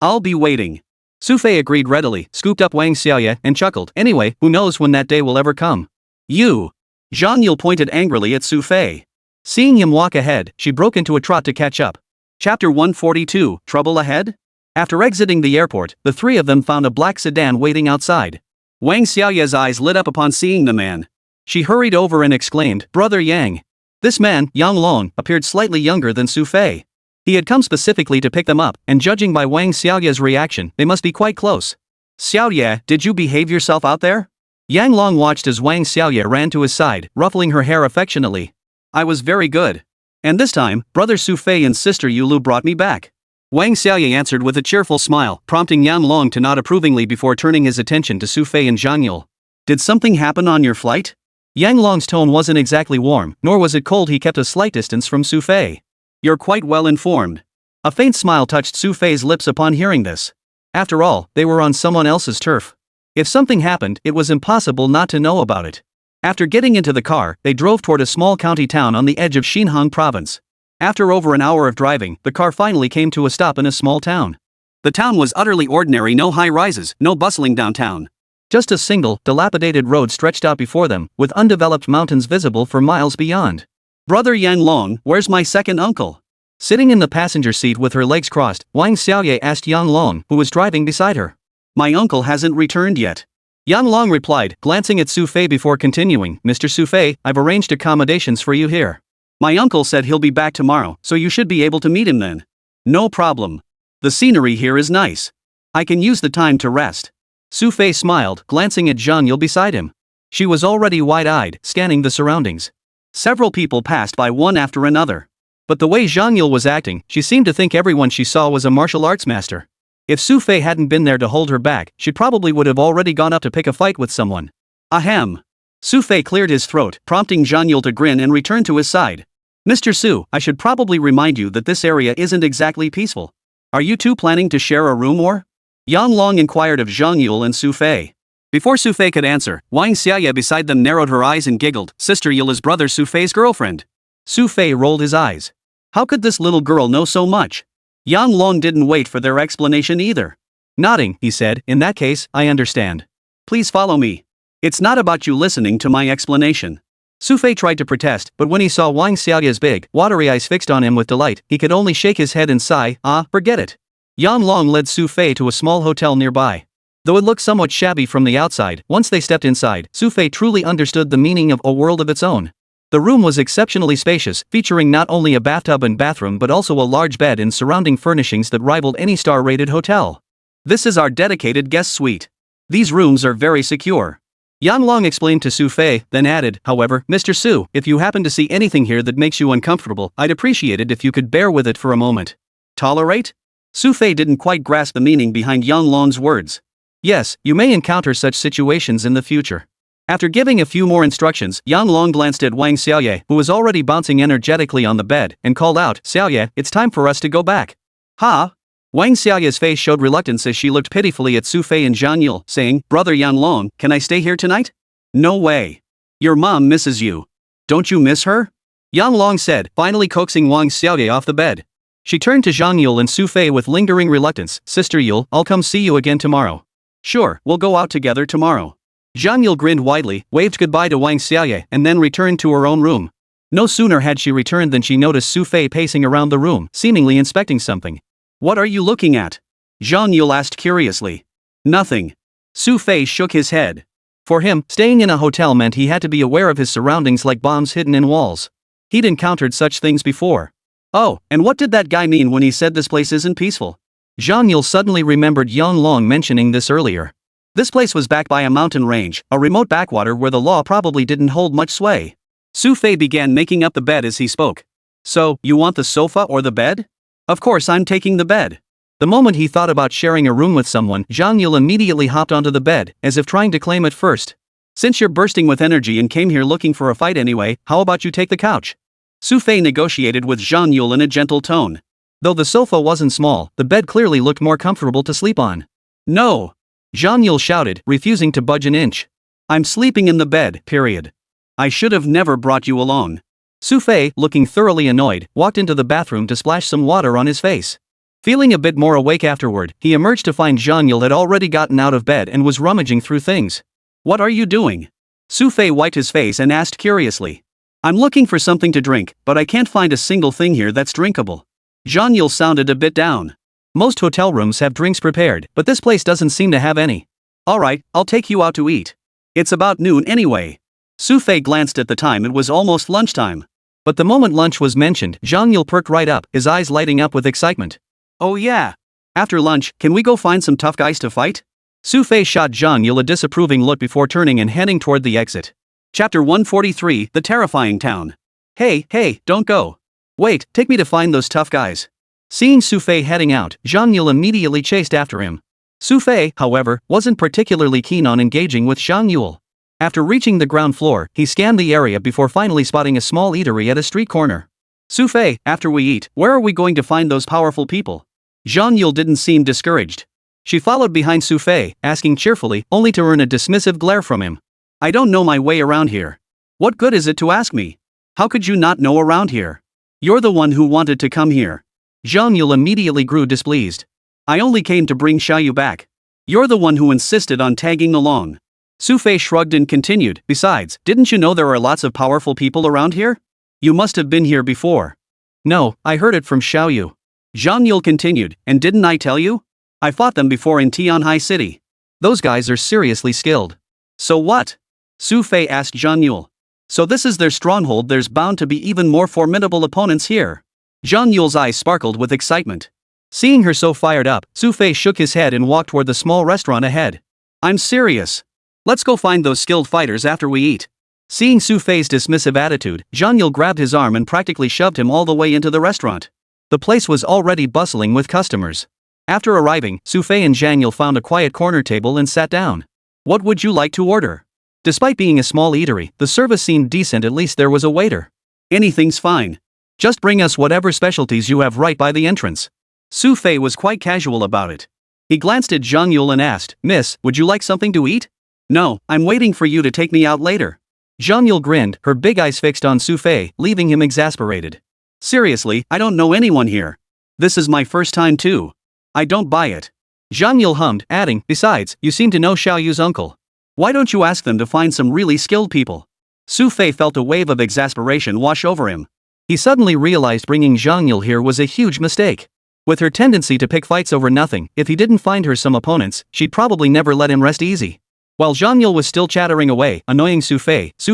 I'll be waiting." Xu Fei agreed readily, scooped up Wang Xiaoye, and chuckled. Anyway, who knows when that day will ever come. You! Zhang Yule pointed angrily at Xu Fei. Seeing him walk ahead, she broke into a trot to catch up. Chapter 142, Trouble Ahead? After exiting the airport, the three of them found a black sedan waiting outside. Wang Xiaoye's eyes lit up upon seeing the man. She hurried over and exclaimed, Brother Yang. This man, Yang Long, appeared slightly younger than Xu Fei. He had come specifically to pick them up, and judging by Wang Xiaoye's reaction, they must be quite close. Xiaoye, did you behave yourself out there? Yang Long watched as Wang Xiaoye ran to his side, ruffling her hair affectionately. I was very good. And this time, Brother Xu Fei and Sister Yulu brought me back. Wang Xiaoye answered with a cheerful smile, prompting Yang Long to nod approvingly before turning his attention to Xu Fei and Zhang Yule. Did something happen on your flight? Yang Long's tone wasn't exactly warm, nor was it cold. He kept a slight distance from Xu Fei. You're quite well informed. A faint smile touched Xu Fei's lips upon hearing this. After all, they were on someone else's turf. If something happened, it was impossible not to know about it. After getting into the car, they drove toward a small county town on the edge of Xinjiang province. After over an hour of driving, the car finally came to a stop in a small town. The town was utterly ordinary, no high-rises, no bustling downtown. Just a single, dilapidated road stretched out before them, with undeveloped mountains visible for miles beyond. Brother Yang Long, where's my second uncle? Sitting in the passenger seat with her legs crossed, Wang Xiaoye asked Yang Long, who was driving beside her. My uncle hasn't returned yet. Yang Long replied, glancing at Xu Fei before continuing, Mr. Xu Fei, I've arranged accommodations for you here. My uncle said he'll be back tomorrow, so you should be able to meet him then. No problem. The scenery here is nice. I can use the time to rest. Xu Fei smiled, glancing at Zhang Yule beside him. She was already wide-eyed, scanning the surroundings. Several people passed by one after another. But the way Zhang Yule was acting, she seemed to think everyone she saw was a martial arts master. If Xu Fei hadn't been there to hold her back, she probably would have already gone up to pick a fight with someone. Ahem. Xu Fei cleared his throat, prompting Zhang Yule to grin and return to his side. Mr. Xu, I should probably remind you that this area isn't exactly peaceful. Are you two planning to share a room or? Yang Long inquired of Zhang Yule and Xu Fei. Before Xu Fei could answer, Wang Xiaoye beside them narrowed her eyes and giggled. Sister Yule's brother Xu Fei's girlfriend. Xu Fei rolled his eyes. How could this little girl know so much? Yang Long didn't wait for their explanation either. Nodding, he said, in that case, I understand. Please follow me. It's not about you listening to my explanation. Xu Fei tried to protest, but when he saw Wang Xiaoye's big, watery eyes fixed on him with delight, he could only shake his head and sigh, forget it. Yang Long led Xu Fei to a small hotel nearby. Though it looked somewhat shabby from the outside, once they stepped inside, Xu Fei truly understood the meaning of a world of its own. The room was exceptionally spacious, featuring not only a bathtub and bathroom but also a large bed and surrounding furnishings that rivaled any star-rated hotel. This is our dedicated guest suite. These rooms are very secure. Yang Long explained to Xu Fei, then added, however, Mr. Xu, if you happen to see anything here that makes you uncomfortable, I'd appreciate it if you could bear with it for a moment. Tolerate? Xu Fei didn't quite grasp the meaning behind Yang Long's words. Yes, you may encounter such situations in the future. After giving a few more instructions, Yang Long glanced at Wang Xiaoye, who was already bouncing energetically on the bed, and called out, Xiaoye, it's time for us to go back. Ha! Wang Xiaoye's face showed reluctance as she looked pitifully at Xu Fei and Zhang Yule, saying, Brother Yang Long, can I stay here tonight? No way. Your mom misses you. Don't you miss her? Yang Long said, finally coaxing Wang Xiaoye off the bed. She turned to Zhang Yule and Xu Fei with lingering reluctance. Sister Yule, I'll come see you again tomorrow. Sure, we'll go out together tomorrow. Zhang Yule grinned widely, waved goodbye to Wang Xiaoye, and then returned to her own room. No sooner had she returned than she noticed Xu Fei pacing around the room, seemingly inspecting something. What are you looking at? Zhang Yule asked curiously. Nothing. Xu Fei shook his head. For him, staying in a hotel meant he had to be aware of his surroundings like bombs hidden in walls. He'd encountered such things before. Oh, and what did that guy mean when he said this place isn't peaceful? Zhang Yule suddenly remembered Yang Long mentioning this earlier. This place was backed by a mountain range, a remote backwater where the law probably didn't hold much sway. Xu Fei began making up the bed as he spoke. So, you want the sofa or the bed? Of course I'm taking the bed. The moment he thought about sharing a room with someone, Zhang Yule immediately hopped onto the bed, as if trying to claim it first. Since you're bursting with energy and came here looking for a fight anyway, how about you take the couch? Xu Fei negotiated with Zhang Yule in a gentle tone. Though the sofa wasn't small, the bed clearly looked more comfortable to sleep on. No! Zhang Yule shouted, refusing to budge an inch. I'm sleeping in the bed, period. I should have never brought you along. Xu Fei, looking thoroughly annoyed, walked into the bathroom to splash some water on his face. Feeling a bit more awake afterward, he emerged to find Zhang Yule had already gotten out of bed and was rummaging through things. What are you doing? Xu Fei wiped his face and asked curiously. I'm looking for something to drink, but I can't find a single thing here that's drinkable. Zhang Yule sounded a bit down. Most hotel rooms have drinks prepared, but this place doesn't seem to have any. Alright, I'll take you out to eat. It's about noon anyway. Xu Fei glanced at the time. It was almost lunchtime. But the moment lunch was mentioned, Zhang Yule perked right up, his eyes lighting up with excitement. Oh yeah. After lunch, can we go find some tough guys to fight? Xu Fei shot Zhang Yule a disapproving look before turning and heading toward the exit. Chapter 143, The Terrifying Town. Hey, don't go. Wait, take me to find those tough guys. Seeing Xu Fei heading out, Zhang Yule immediately chased after him. Xu Fei, however, wasn't particularly keen on engaging with Zhang Yule. After reaching the ground floor, he scanned the area before finally spotting a small eatery at a street corner. Xu Fei, after we eat, where are we going to find those powerful people? Zhang Yule didn't seem discouraged. She followed behind Xu Fei, asking cheerfully, only to earn a dismissive glare from him. I don't know my way around here. What good is it to ask me? How could you not know around here? You're the one who wanted to come here. Zhang Yule immediately grew displeased. I only came to bring Xiaoyu back. You're the one who insisted on tagging along. Xu Fei shrugged and continued, besides, didn't you know there are lots of powerful people around here? You must have been here before. No, I heard it from Xiaoyu. Zhang Yule continued, and didn't I tell you? I fought them before in Tianhai City. Those guys are seriously skilled. So what? Xu Fei asked Zhang Yule. So this is their stronghold. There's bound to be even more formidable opponents here. Zhang Yule's eyes sparkled with excitement. Seeing her so fired up, Xu Fei shook his head and walked toward the small restaurant ahead. I'm serious. Let's go find those skilled fighters after we eat. Seeing Xu Fei's dismissive attitude, Zhang Yule grabbed his arm and practically shoved him all the way into the restaurant. The place was already bustling with customers. After arriving, Xu Fei and Zhang Yule found a quiet corner table and sat down. What would you like to order? Despite being a small eatery, the service seemed decent. At least there was a waiter. Anything's fine. Just bring us whatever specialties you have right by the entrance. Xu Fei was quite casual about it. He glanced at Zhang Yule and asked, Miss, would you like something to eat? No, I'm waiting for you to take me out later. Zhang Yule grinned, her big eyes fixed on Xu Fei, leaving him exasperated. Seriously, I don't know anyone here. This is my first time too. I don't buy it. Zhang Yule hummed, adding, besides, you seem to know Xiaoyu's uncle. Why don't you ask them to find some really skilled people? Xu Fei felt a wave of exasperation wash over him. He suddenly realized bringing Zhang Yule here was a huge mistake. With her tendency to pick fights over nothing, if he didn't find her some opponents, she'd probably never let him rest easy. While Zhang Yule was still chattering away, annoying Xu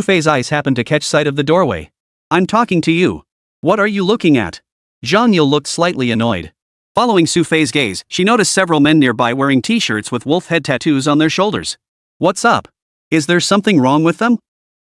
Fei's eyes happened to catch sight of the doorway. I'm talking to you. What are you looking at? Zhang Yule looked slightly annoyed. Following Xu Fei's gaze, she noticed several men nearby wearing t-shirts with wolf head tattoos on their shoulders. What's up? Is there something wrong with them?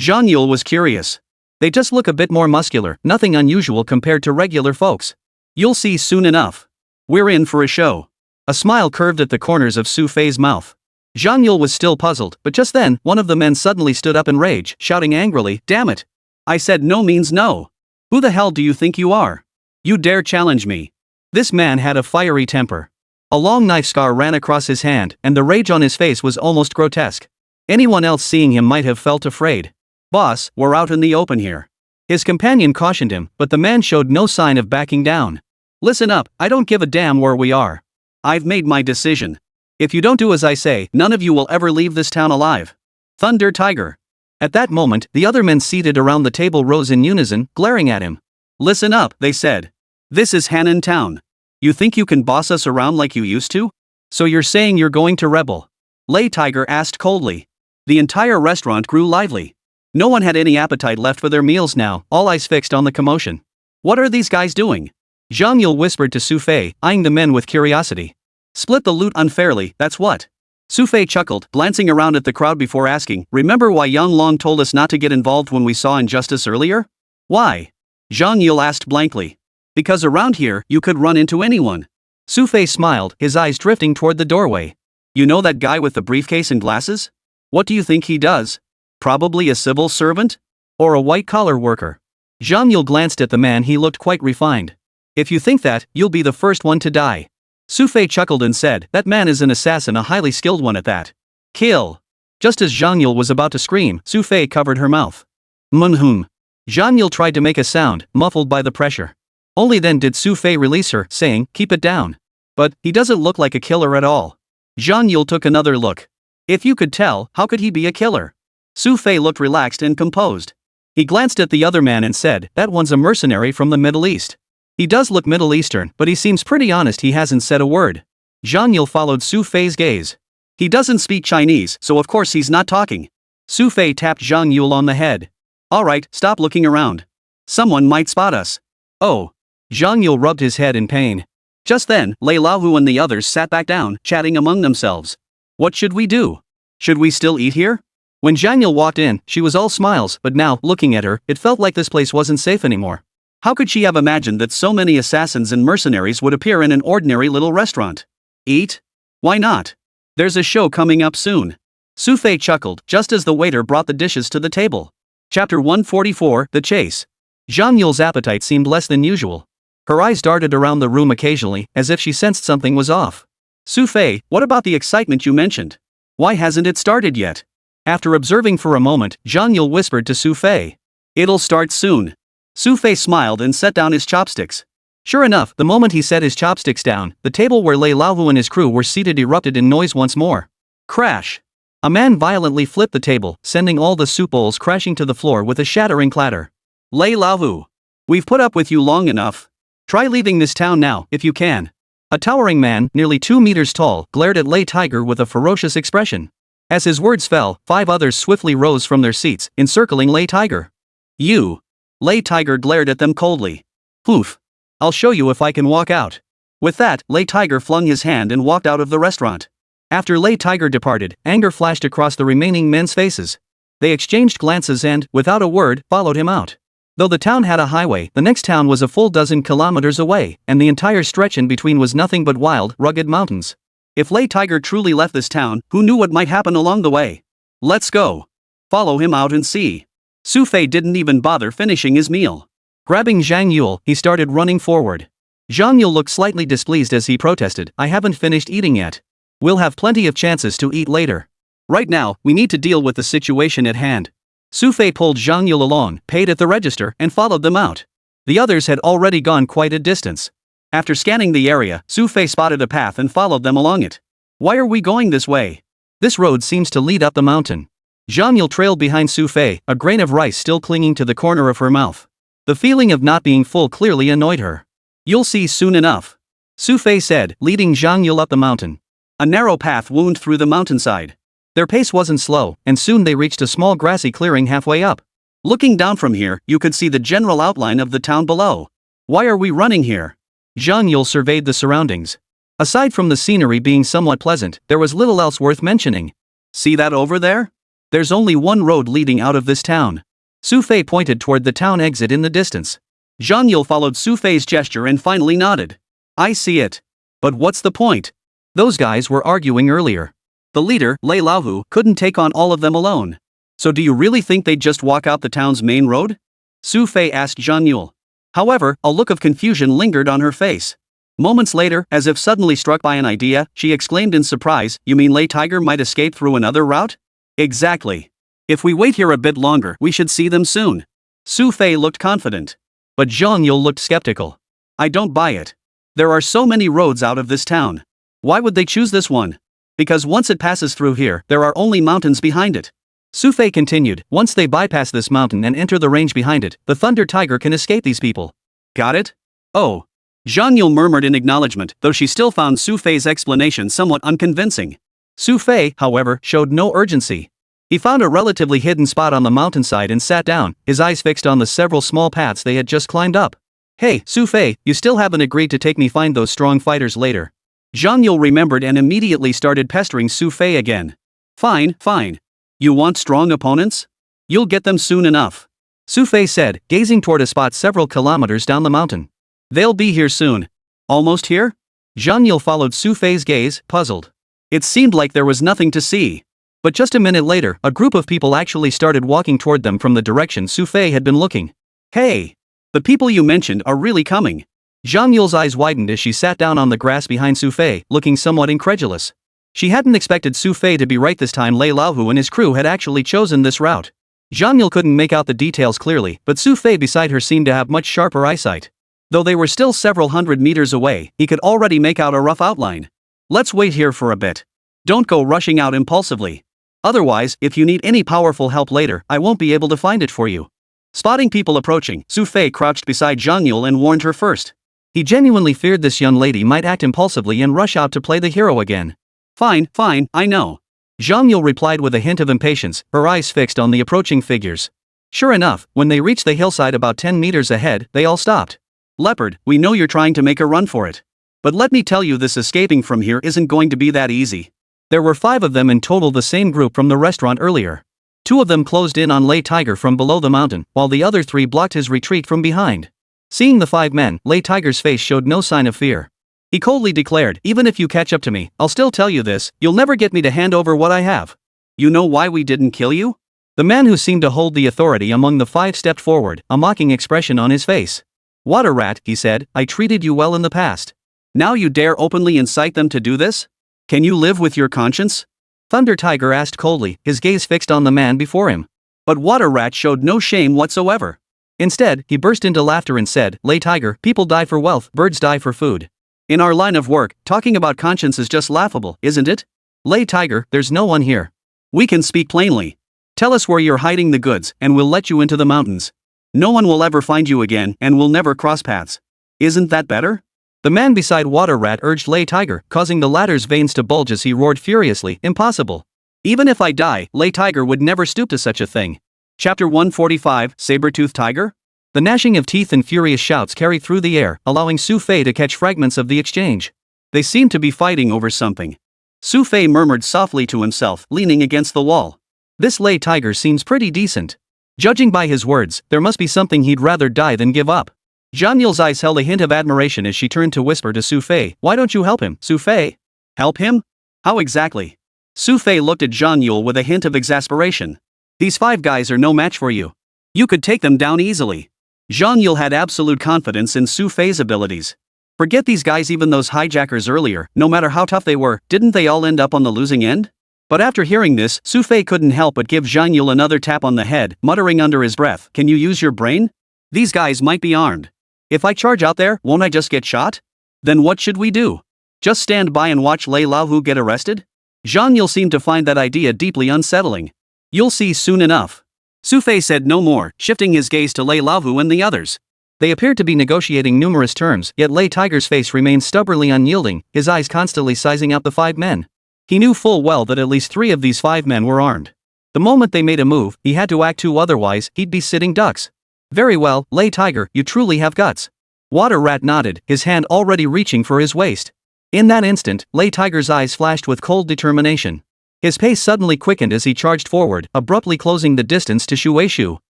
Zhang Yule was curious. They just look a bit more muscular, nothing unusual compared to regular folks. You'll see soon enough. We're in for a show. A smile curved at the corners of Xu Fei's mouth. Zhang Yule was still puzzled, but just then, one of the men suddenly stood up in rage, shouting angrily, Damn it! I said no means no. Who the hell do you think you are? You dare challenge me? This man had a fiery temper. A long knife scar ran across his hand, and the rage on his face was almost grotesque. Anyone else seeing him might have felt afraid. Boss, we're out in the open here. His companion cautioned him, but the man showed no sign of backing down. Listen up, I don't give a damn where we are. I've made my decision. If you don't do as I say, none of you will ever leave this town alive. Thunder Tiger. At that moment, the other men seated around the table rose in unison, glaring at him. Listen up, they said. This is Hannan Town. You think you can boss us around like you used to? So you're saying you're going to rebel? Lei Tiger asked coldly. The entire restaurant grew lively. No one had any appetite left for their meals now, all eyes fixed on the commotion. What are these guys doing? Zhang Yule whispered to Xu Fei, eyeing the men with curiosity. Split the loot unfairly, that's what. Xu Fei chuckled, glancing around at the crowd before asking, Remember why Yang Long told us not to get involved when we saw injustice earlier? Why? Zhang Yule asked blankly. Because around here, you could run into anyone. Xu Fei smiled, his eyes drifting toward the doorway. You know that guy with the briefcase and glasses? What do you think he does? Probably a civil servant? Or a white-collar worker? Zhang Yule glanced at the man. He looked quite refined. If you think that, you'll be the first one to die. Xu Fei chuckled and said, That man is an assassin, a highly skilled one at that. Kill. Just as Zhang Yule was about to scream, Xu Fei covered her mouth. Munhum. Zhang Yule tried to make a sound, muffled by the pressure. Only then did Xu Fei release her, saying, Keep it down. But he doesn't look like a killer at all. Zhang Yule took another look. If you could tell, how could he be a killer? Xu Fei looked relaxed and composed. He glanced at the other man and said, that one's a mercenary from the Middle East. He does look Middle Eastern, but he seems pretty honest. He hasn't said a word. Zhang Yule followed Xu Fei's gaze. He doesn't speak Chinese, so of course he's not talking. Xu Fei tapped Zhang Yule on the head. Alright, stop looking around. Someone might spot us. Oh. Zhang Yule rubbed his head in pain. Just then, Lei Laohu and the others sat back down, chatting among themselves. What should we do? Should we still eat here? When Zhang Yule walked in, she was all smiles, but now, looking at her, it felt like this place wasn't safe anymore. How could she have imagined that so many assassins and mercenaries would appear in an ordinary little restaurant? Eat? Why not? There's a show coming up soon. Xu Fei chuckled, just as the waiter brought the dishes to the table. Chapter 144, The Chase. Zhang Yule's appetite seemed less than usual. Her eyes darted around the room occasionally, as if she sensed something was off. Xu Fei, what about the excitement you mentioned? Why hasn't it started yet? After observing for a moment, Zhang Yule whispered to Xu Fei. It'll start soon. Xu Fei smiled and set down his chopsticks. Sure enough, the moment he set his chopsticks down, the table where Lei Laohu and his crew were seated erupted in noise once more. Crash! A man violently flipped the table, sending all the soup bowls crashing to the floor with a shattering clatter. Lei Laohu! We've put up with you long enough. Try leaving this town now, if you can. A towering man, nearly 2 meters tall, glared at Lei Tiger with a ferocious expression. As his words fell, 5 others swiftly rose from their seats, encircling Lei Tiger. You! Lei Tiger glared at them coldly. Poof! I'll show you if I can walk out. With that, Lei Tiger flung his hand and walked out of the restaurant. After Lei Tiger departed, anger flashed across the remaining men's faces. They exchanged glances and, without a word, followed him out. Though the town had a highway, the next town was a full dozen kilometers away, and the entire stretch in between was nothing but wild, rugged mountains. If Lei Tiger truly left this town, who knew what might happen along the way? Let's go. Follow him out and see. Xu Fei didn't even bother finishing his meal. Grabbing Zhang Yule, he started running forward. Zhang Yule looked slightly displeased as he protested, I haven't finished eating yet. We'll have plenty of chances to eat later. Right now, we need to deal with the situation at hand. Xu Fei pulled Zhang Yule along, paid at the register, and followed them out. The others had already gone quite a distance. After scanning the area, Xu Fei spotted a path and followed them along it. Why are we going this way? This road seems to lead up the mountain. Zhang Yule trailed behind Xu Fei, a grain of rice still clinging to the corner of her mouth. The feeling of not being full clearly annoyed her. You'll see soon enough. Xu Fei said, leading Zhang Yule up the mountain. A narrow path wound through the mountainside. Their pace wasn't slow, and soon they reached a small grassy clearing halfway up. Looking down from here, you could see the general outline of the town below. Why are we running here? Zhang Yule surveyed the surroundings. Aside from the scenery being somewhat pleasant, there was little else worth mentioning. See that over there? There's only one road leading out of this town. Xu Fei pointed toward the town exit in the distance. Zhang Yule followed Xu Fei's gesture and finally nodded. I see it. But what's the point? Those guys were arguing earlier. The leader, Lei Laohu, couldn't take on all of them alone. So do you really think they'd just walk out the town's main road? Xu Fei asked Zhang Yule. However, a look of confusion lingered on her face. Moments later, as if suddenly struck by an idea, she exclaimed in surprise, you mean Lei Tiger might escape through another route? Exactly. If we wait here a bit longer, we should see them soon. Xu Fei looked confident. But Zhang Yule looked skeptical. I don't buy it. There are so many roads out of this town. Why would they choose this one? Because once it passes through here, there are only mountains behind it. Xu Fei continued, once they bypass this mountain and enter the range behind it, the Thunder Tiger can escape these people. Got it? Oh. Zhang Yule murmured in acknowledgement, though she still found Xu Fei's explanation somewhat unconvincing. Xu Fei, however, showed no urgency. He found a relatively hidden spot on the mountainside and sat down, his eyes fixed on the several small paths they had just climbed up. Hey, Xu Fei, you still haven't agreed to take me find those strong fighters later. Zhang Yule remembered and immediately started pestering Xu Fei again. Fine, fine. You want strong opponents? You'll get them soon enough. Xu Fei said, gazing toward a spot several kilometers down the mountain. They'll be here soon. Almost here? Zhang Yule followed Xu Fei's gaze, puzzled. It seemed like there was nothing to see. But just a minute later, a group of people actually started walking toward them from the direction Xu Fei had been looking. Hey! The people you mentioned are really coming. Zhang Yule's eyes widened as she sat down on the grass behind Xu Fei, looking somewhat incredulous. She hadn't expected Xu Fei to be right this time. Lei Laohu and his crew had actually chosen this route. Zhang Yule couldn't make out the details clearly, but Xu Fei beside her seemed to have much sharper eyesight. Though they were still several hundred meters away, he could already make out a rough outline. Let's wait here for a bit. Don't go rushing out impulsively. Otherwise, if you need any powerful help later, I won't be able to find it for you. Spotting people approaching, Xu Fei crouched beside Zhang Yule and warned her first. He genuinely feared this young lady might act impulsively and rush out to play the hero again. Fine, I know. Zhang Yule replied with a hint of impatience, her eyes fixed on the approaching figures. Sure enough, when they reached the hillside about 10 meters ahead, they all stopped. Leopard, we know you're trying to make a run for it. But let me tell you, this escaping from here isn't going to be that easy. There were 5 of them in total, the same group from the restaurant earlier. 2 of them closed in on Lei Tiger from below the mountain, while the other 3 blocked his retreat from behind. Seeing the 5 men, Lei Tiger's face showed no sign of fear. He coldly declared, even if you catch up to me, I'll still tell you this, you'll never get me to hand over what I have. You know why we didn't kill you? The man who seemed to hold the authority among the 5 stepped forward, a mocking expression on his face. Water rat, he said, I treated you well in the past. Now you dare openly incite them to do this? Can you live with your conscience? Thunder Tiger asked coldly, his gaze fixed on the man before him. But Water Rat showed no shame whatsoever. Instead, he burst into laughter and said, Lei Tiger, people die for wealth, birds die for food. In our line of work, talking about conscience is just laughable, isn't it? Lei Tiger, there's no one here. We can speak plainly. Tell us where you're hiding the goods, and we'll let you into the mountains. No one will ever find you again, and we'll never cross paths. Isn't that better? The man beside Water Rat urged Lei Tiger, causing the latter's veins to bulge as he roared furiously, impossible. Even if I die, Lei Tiger would never stoop to such a thing. Chapter 145, Saber-toothed Tiger? The gnashing of teeth and furious shouts carried through the air, allowing Xu Fei to catch fragments of the exchange. They seemed to be fighting over something. Xu Fei murmured softly to himself, leaning against the wall. This Lei Tiger seems pretty decent. Judging by his words, there must be something he'd rather die than give up. Zhang Yule's eyes held a hint of admiration as she turned to whisper to Xu Fei, why don't you help him, Xu Fei? Help him? How exactly? Xu Fei looked at Zhang Yule with a hint of exasperation. These 5 guys are no match for you. You could take them down easily. Zhang Yule had absolute confidence in Xu Fei's abilities. Forget these guys, even those hijackers earlier, no matter how tough they were, didn't they all end up on the losing end? But after hearing this, Xu Fei couldn't help but give Zhang Yule another tap on the head, muttering under his breath, can you use your brain? These guys might be armed. If I charge out there, won't I just get shot? Then what should we do? Just stand by and watch Lei Laohu get arrested? Zhang Yule seemed to find that idea deeply unsettling. You'll see soon enough. Xu Fei said no more, shifting his gaze to Lei Laohu and the others. They appeared to be negotiating numerous terms, yet Lei Tiger's face remained stubbornly unyielding, his eyes constantly sizing out the 5 men. He knew full well that at least 3 of these 5 men were armed. The moment they made a move, he had to act too, otherwise he'd be sitting ducks. Very well, Lei Tiger, you truly have guts. Water Rat nodded, his hand already reaching for his waist. In that instant, Lei Tiger's eyes flashed with cold determination. His pace suddenly quickened as he charged forward, abruptly closing the distance to Xu Weishu.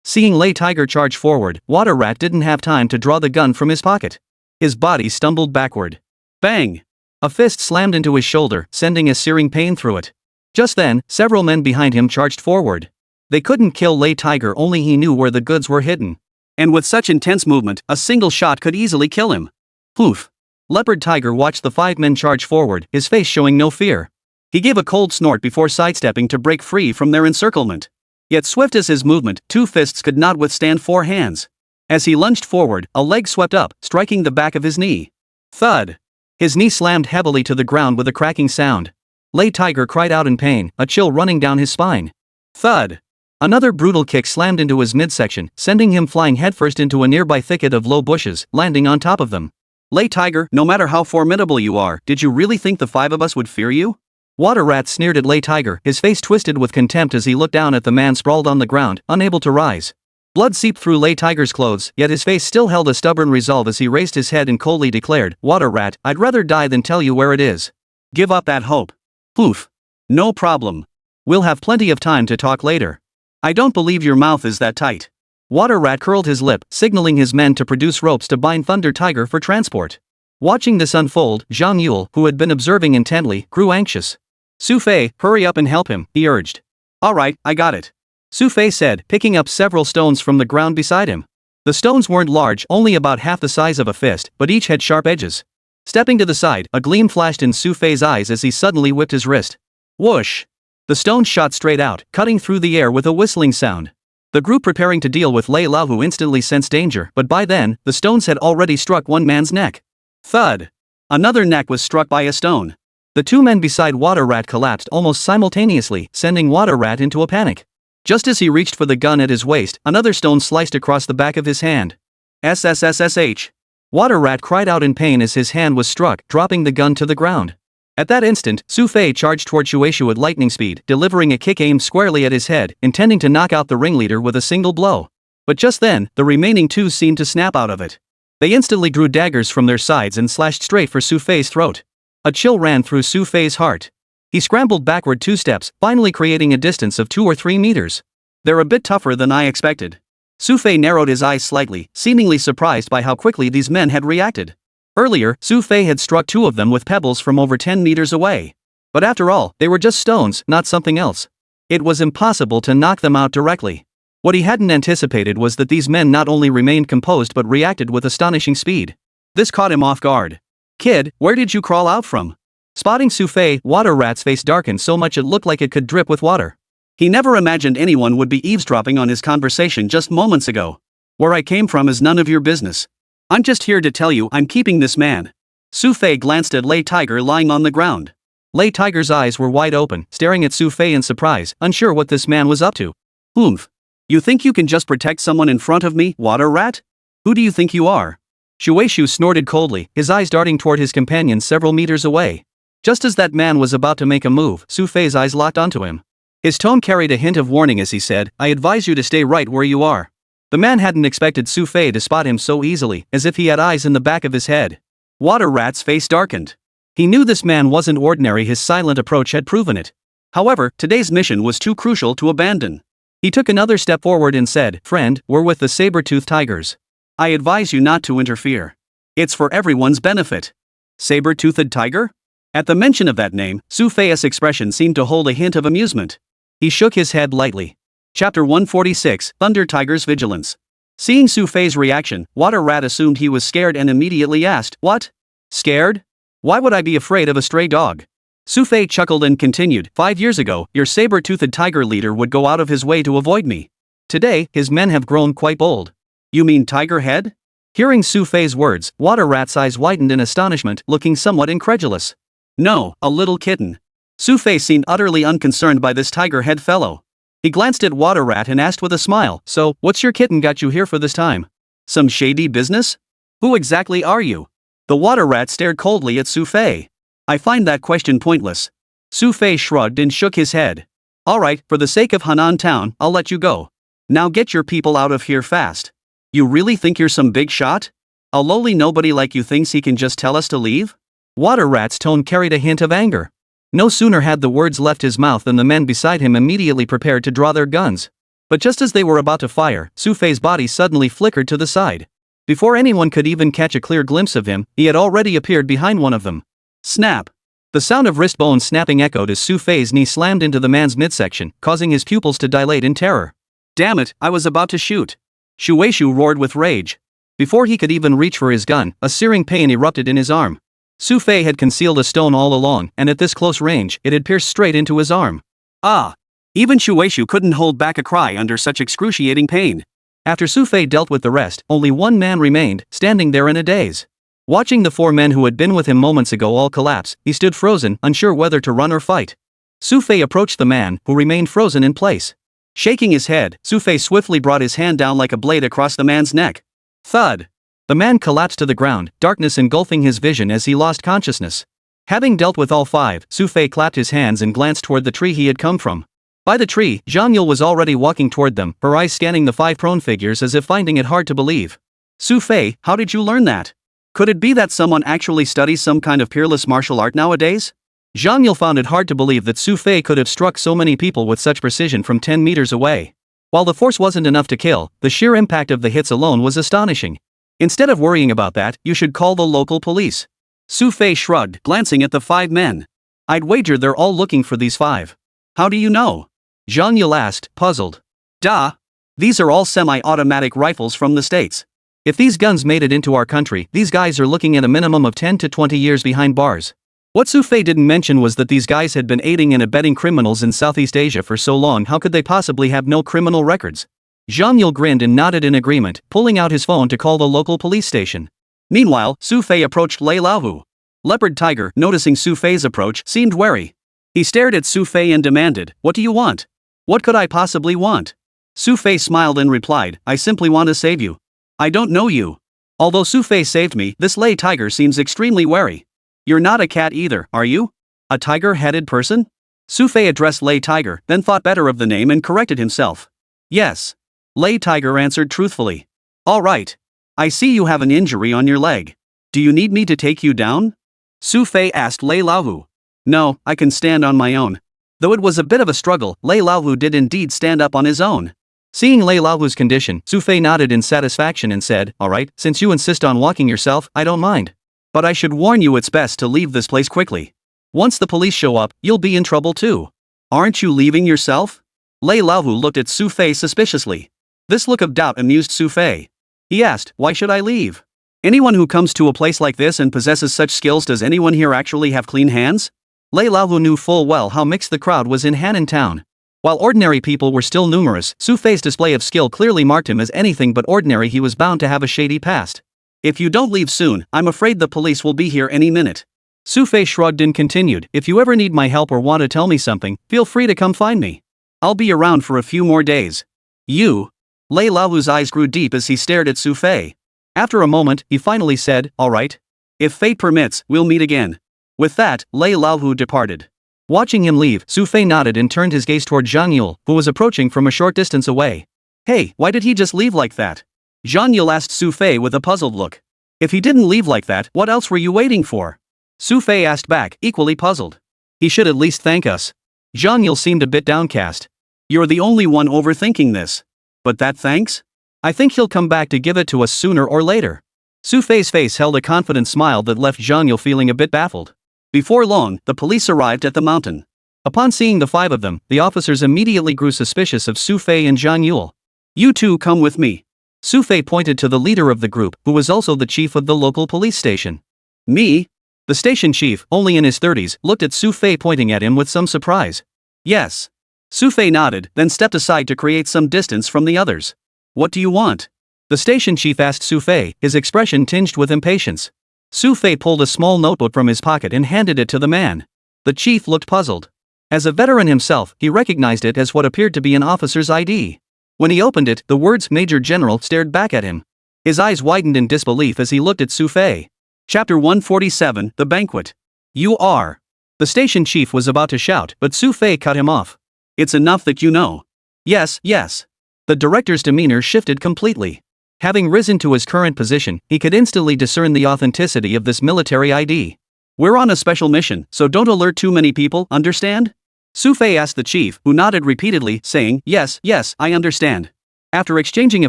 Seeing Lei Tiger charge forward, Water Rat didn't have time to draw the gun from his pocket. His body stumbled backward. Bang! A fist slammed into his shoulder, sending a searing pain through it. Just then, several men behind him charged forward. They couldn't kill Lei Tiger, only he knew where the goods were hidden. And with such intense movement, a single shot could easily kill him. Poof! Leopard Tiger watched the 5 men charge forward, his face showing no fear. He gave a cold snort before sidestepping to break free from their encirclement. Yet swift as his movement, 2 fists could not withstand 4 hands. As he lunged forward, a leg swept up, striking the back of his knee. Thud! His knee slammed heavily to the ground with a cracking sound. Lei Tiger cried out in pain, a chill running down his spine. Thud! Another brutal kick slammed into his midsection, sending him flying headfirst into a nearby thicket of low bushes, landing on top of them. Lei Tiger, no matter how formidable you are, did you really think the 5 of us would fear you? Water Rat sneered at Lei Tiger, his face twisted with contempt as he looked down at the man sprawled on the ground, unable to rise. Blood seeped through Lei Tiger's clothes, yet his face still held a stubborn resolve as he raised his head and coldly declared, Water Rat, I'd rather die than tell you where it is. Give up that hope. Poof. No problem. We'll have plenty of time to talk later. I don't believe your mouth is that tight. Water Rat curled his lip, signaling his men to produce ropes to bind Thunder Tiger for transport. Watching this unfold, Zhang Yule, who had been observing intently, grew anxious. Xu Fei, hurry up and help him, he urged. All right, I got it. Xu Fei said, picking up several stones from the ground beside him. The stones weren't large, only about half the size of a fist, but each had sharp edges. Stepping to the side, a gleam flashed in Xu Fei's eyes as he suddenly whipped his wrist. Whoosh! The stones shot straight out, cutting through the air with a whistling sound. The group preparing to deal with Lei Lao, who instantly sensed danger, but by then, the stones had already struck one man's neck. Thud! Another neck was struck by a stone. The two men beside Water Rat collapsed almost simultaneously, sending Water Rat into a panic. Just as he reached for the gun at his waist, another stone sliced across the back of his hand. SSSH! Water Rat cried out in pain as his hand was struck, dropping the gun to the ground. At that instant, Xu Fei charged toward Shueishu at lightning speed, delivering a kick aimed squarely at his head, intending to knock out the ringleader with a single blow. But just then, the remaining two seemed to snap out of it. They instantly drew daggers from their sides and slashed straight for Xu Fei's throat. A chill ran through Xu Fei's heart. He scrambled backward 2 steps, finally creating a distance of 2 or 3 meters. They're a bit tougher than I expected. Xu Fei narrowed his eyes slightly, seemingly surprised by how quickly these men had reacted. Earlier, Xu Fei had struck 2 of them with pebbles from over 10 meters away. But after all, they were just stones, not something else. It was impossible to knock them out directly. What he hadn't anticipated was that these men not only remained composed but reacted with astonishing speed. This caught him off guard. "Kid, where did you crawl out from?" Spotting Xu Fei, Water Rat's face darkened so much it looked like it could drip with water. He never imagined anyone would be eavesdropping on his conversation just moments ago. "Where I came from is none of your business. I'm just here to tell you I'm keeping this man." Xu Fei glanced at Lei Tiger lying on the ground. Lei Tiger's eyes were wide open, staring at Xu Fei in surprise, unsure what this man was up to. "Oomph. You think you can just protect someone in front of me, Water Rat? Who do you think you are?" Shueishu snorted coldly, his eyes darting toward his companion several meters away. Just as that man was about to make a move, Xu Fei's eyes locked onto him. His tone carried a hint of warning as he said, "I advise you to stay right where you are." The man hadn't expected Xu Fei to spot him so easily, as if he had eyes in the back of his head. Water Rat's face darkened. He knew this man wasn't ordinary, his silent approach had proven it. However, today's mission was too crucial to abandon. He took another step forward and said, "Friend, we're with the saber-toothed tigers. I advise you not to interfere. It's for everyone's benefit." Saber-toothed tiger? At the mention of that name, Xu Fei's expression seemed to hold a hint of amusement. He shook his head lightly. Chapter 146, Thunder Tiger's Vigilance. Seeing Xu Fei's reaction, Water Rat assumed he was scared and immediately asked, "What? Scared? Why would I be afraid of a stray dog?" Xu Fei chuckled and continued, "5 years ago, your saber-toothed tiger leader would go out of his way to avoid me. Today, his men have grown quite bold." "You mean Tiger Head?" Hearing Xu Fei's words, Water Rat's eyes widened in astonishment, looking somewhat incredulous. "No, a little kitten." Xu Fei seemed utterly unconcerned by this Tiger Head fellow. He glanced at Water Rat and asked with a smile, "So, what's your kitten got you here for this time? Some shady business? Who exactly are you?" The Water Rat stared coldly at Xu Fei. "I find that question pointless." Xu Fei shrugged and shook his head. "Alright, for the sake of Hanan Town, I'll let you go. Now get your people out of here fast. You really think you're some big shot? A lowly nobody like you thinks he can just tell us to leave?" Water Rat's tone carried a hint of anger. No sooner had the words left his mouth than the men beside him immediately prepared to draw their guns. But just as they were about to fire, Xu Fei's body suddenly flickered to the side. Before anyone could even catch a clear glimpse of him, he had already appeared behind one of them. Snap! The sound of wrist bones snapping echoed as Xu Fei's knee slammed into the man's midsection, causing his pupils to dilate in terror. "Damn it, I was about to shoot!" Shueishu roared with rage. Before he could even reach for his gun, a searing pain erupted in his arm. Xu Fei had concealed a stone all along, and at this close range, it had pierced straight into his arm. Ah! Even Shueishu couldn't hold back a cry under such excruciating pain. After Xu Fei dealt with the rest, only one man remained, standing there in a daze. Watching the 4 men who had been with him moments ago all collapse, he stood frozen, unsure whether to run or fight. Xu Fei approached the man, who remained frozen in place. Shaking his head, Xu Fei swiftly brought his hand down like a blade across the man's neck. Thud! The man collapsed to the ground, darkness engulfing his vision as he lost consciousness. Having dealt with all 5, Xu Fei clapped his hands and glanced toward the tree he had come from. By the tree, Zhang Yule was already walking toward them, her eyes scanning the 5 prone figures as if finding it hard to believe. "Xu Fei, how did you learn that? Could it be that someone actually studies some kind of peerless martial art nowadays?" Zhang Yule found it hard to believe that Xu Fei could have struck so many people with such precision from 10 meters away. While the force wasn't enough to kill, the sheer impact of the hits alone was astonishing. "Instead of worrying about that, you should call the local police." Xu Fei shrugged, glancing at the 5 men. "I'd wager they're all looking for these 5. "How do you know?" Zhang Yule asked, puzzled. "Duh! These are all semi-automatic rifles from the States. If these guns made it into our country, these guys are looking at a minimum of 10 to 20 years behind bars." What Xu Fei didn't mention was that these guys had been aiding and abetting criminals in Southeast Asia for so long. How could they possibly have no criminal records? Zhang Yule grinned and nodded in agreement, pulling out his phone to call the local police station. Meanwhile, Xu Fei approached Lei Laohu. Leopard Tiger, noticing Xu Fei's approach, seemed wary. He stared at Xu Fei and demanded, "What do you want?" "What could I possibly want?" Xu Fei smiled and replied, "I simply want to save you. I don't know you." Although Xu Fei saved me, this Lei Tiger seems extremely wary. "You're not a cat either, are you? A tiger-headed person?" Xu Fei addressed Lei Tiger, then thought better of the name and corrected himself. "Yes." Lei Tiger answered truthfully. "All right. I see you have an injury on your leg. Do you need me to take you down?" Xu Fei asked Lei Laohu. "No, I can stand on my own." Though it was a bit of a struggle, Lei Laohu did indeed stand up on his own. Seeing Lei Laohu's condition, Xu Fei nodded in satisfaction and said, "All right, since you insist on walking yourself, I don't mind. But I should warn you it's best to leave this place quickly. Once the police show up, you'll be in trouble too." "Aren't you leaving yourself?" Lei Laohu looked at Xu Fei suspiciously. This look of doubt amused Xu Fei. He asked, "Why should I leave? Anyone who comes to a place like this and possesses such skills, does anyone here actually have clean hands?" Lei Laohu knew full well how mixed the crowd was in Hanan town. While ordinary people were still numerous, Xu Fei's display of skill clearly marked him as anything but ordinary. He was bound to have a shady past. "If you don't leave soon, I'm afraid the police will be here any minute." Xu Fei shrugged and continued, "If you ever need my help or want to tell me something, feel free to come find me. I'll be around for a few more days." "You?" Lei Laohu's eyes grew deep as he stared at Xu Fei. After a moment, he finally said, "All right. If fate permits, we'll meet again." With that, Lei Laohu departed. Watching him leave, Xu Fei nodded and turned his gaze toward Zhang Yule, who was approaching from a short distance away. "Hey, why did he just leave like that?" Zhang Yule asked Xu Fei with a puzzled look. "If he didn't leave like that, what else were you waiting for?" Xu Fei asked back, equally puzzled. "He should at least thank us." Zhang Yule seemed a bit downcast. "You're the only one overthinking this. But that thanks? I think he'll come back to give it to us sooner or later." Xu Fei's face held a confident smile that left Zhang Yule feeling a bit baffled. Before long, the police arrived at the mountain. Upon seeing the five of them, the officers immediately grew suspicious of Xu Fei and Zhang Yule. "You two come with me." Xu Fei pointed to the leader of the group, who was also the chief of the local police station. "Me?" The station chief, only in his 30s, looked at Xu Fei, pointing at him with some surprise. "Yes." Xu Fei nodded, then stepped aside to create some distance from the others. "What do you want?" The station chief asked Xu Fei, his expression tinged with impatience. Xu Fei pulled a small notebook from his pocket and handed it to the man. The chief looked puzzled. As a veteran himself, he recognized it as what appeared to be an officer's ID. When he opened it, the words "Major General" stared back at him. His eyes widened in disbelief as he looked at Xu Fei. Chapter 147, The Banquet. "You are..." The station chief was about to shout, but Xu Fei cut him off. "It's enough that you know." "Yes, yes." The director's demeanor shifted completely. Having risen to his current position, he could instantly discern the authenticity of this military ID. "We're on a special mission, so don't alert too many people, understand?" Xu Fei asked the chief, who nodded repeatedly, saying, "Yes, yes, I understand." After exchanging a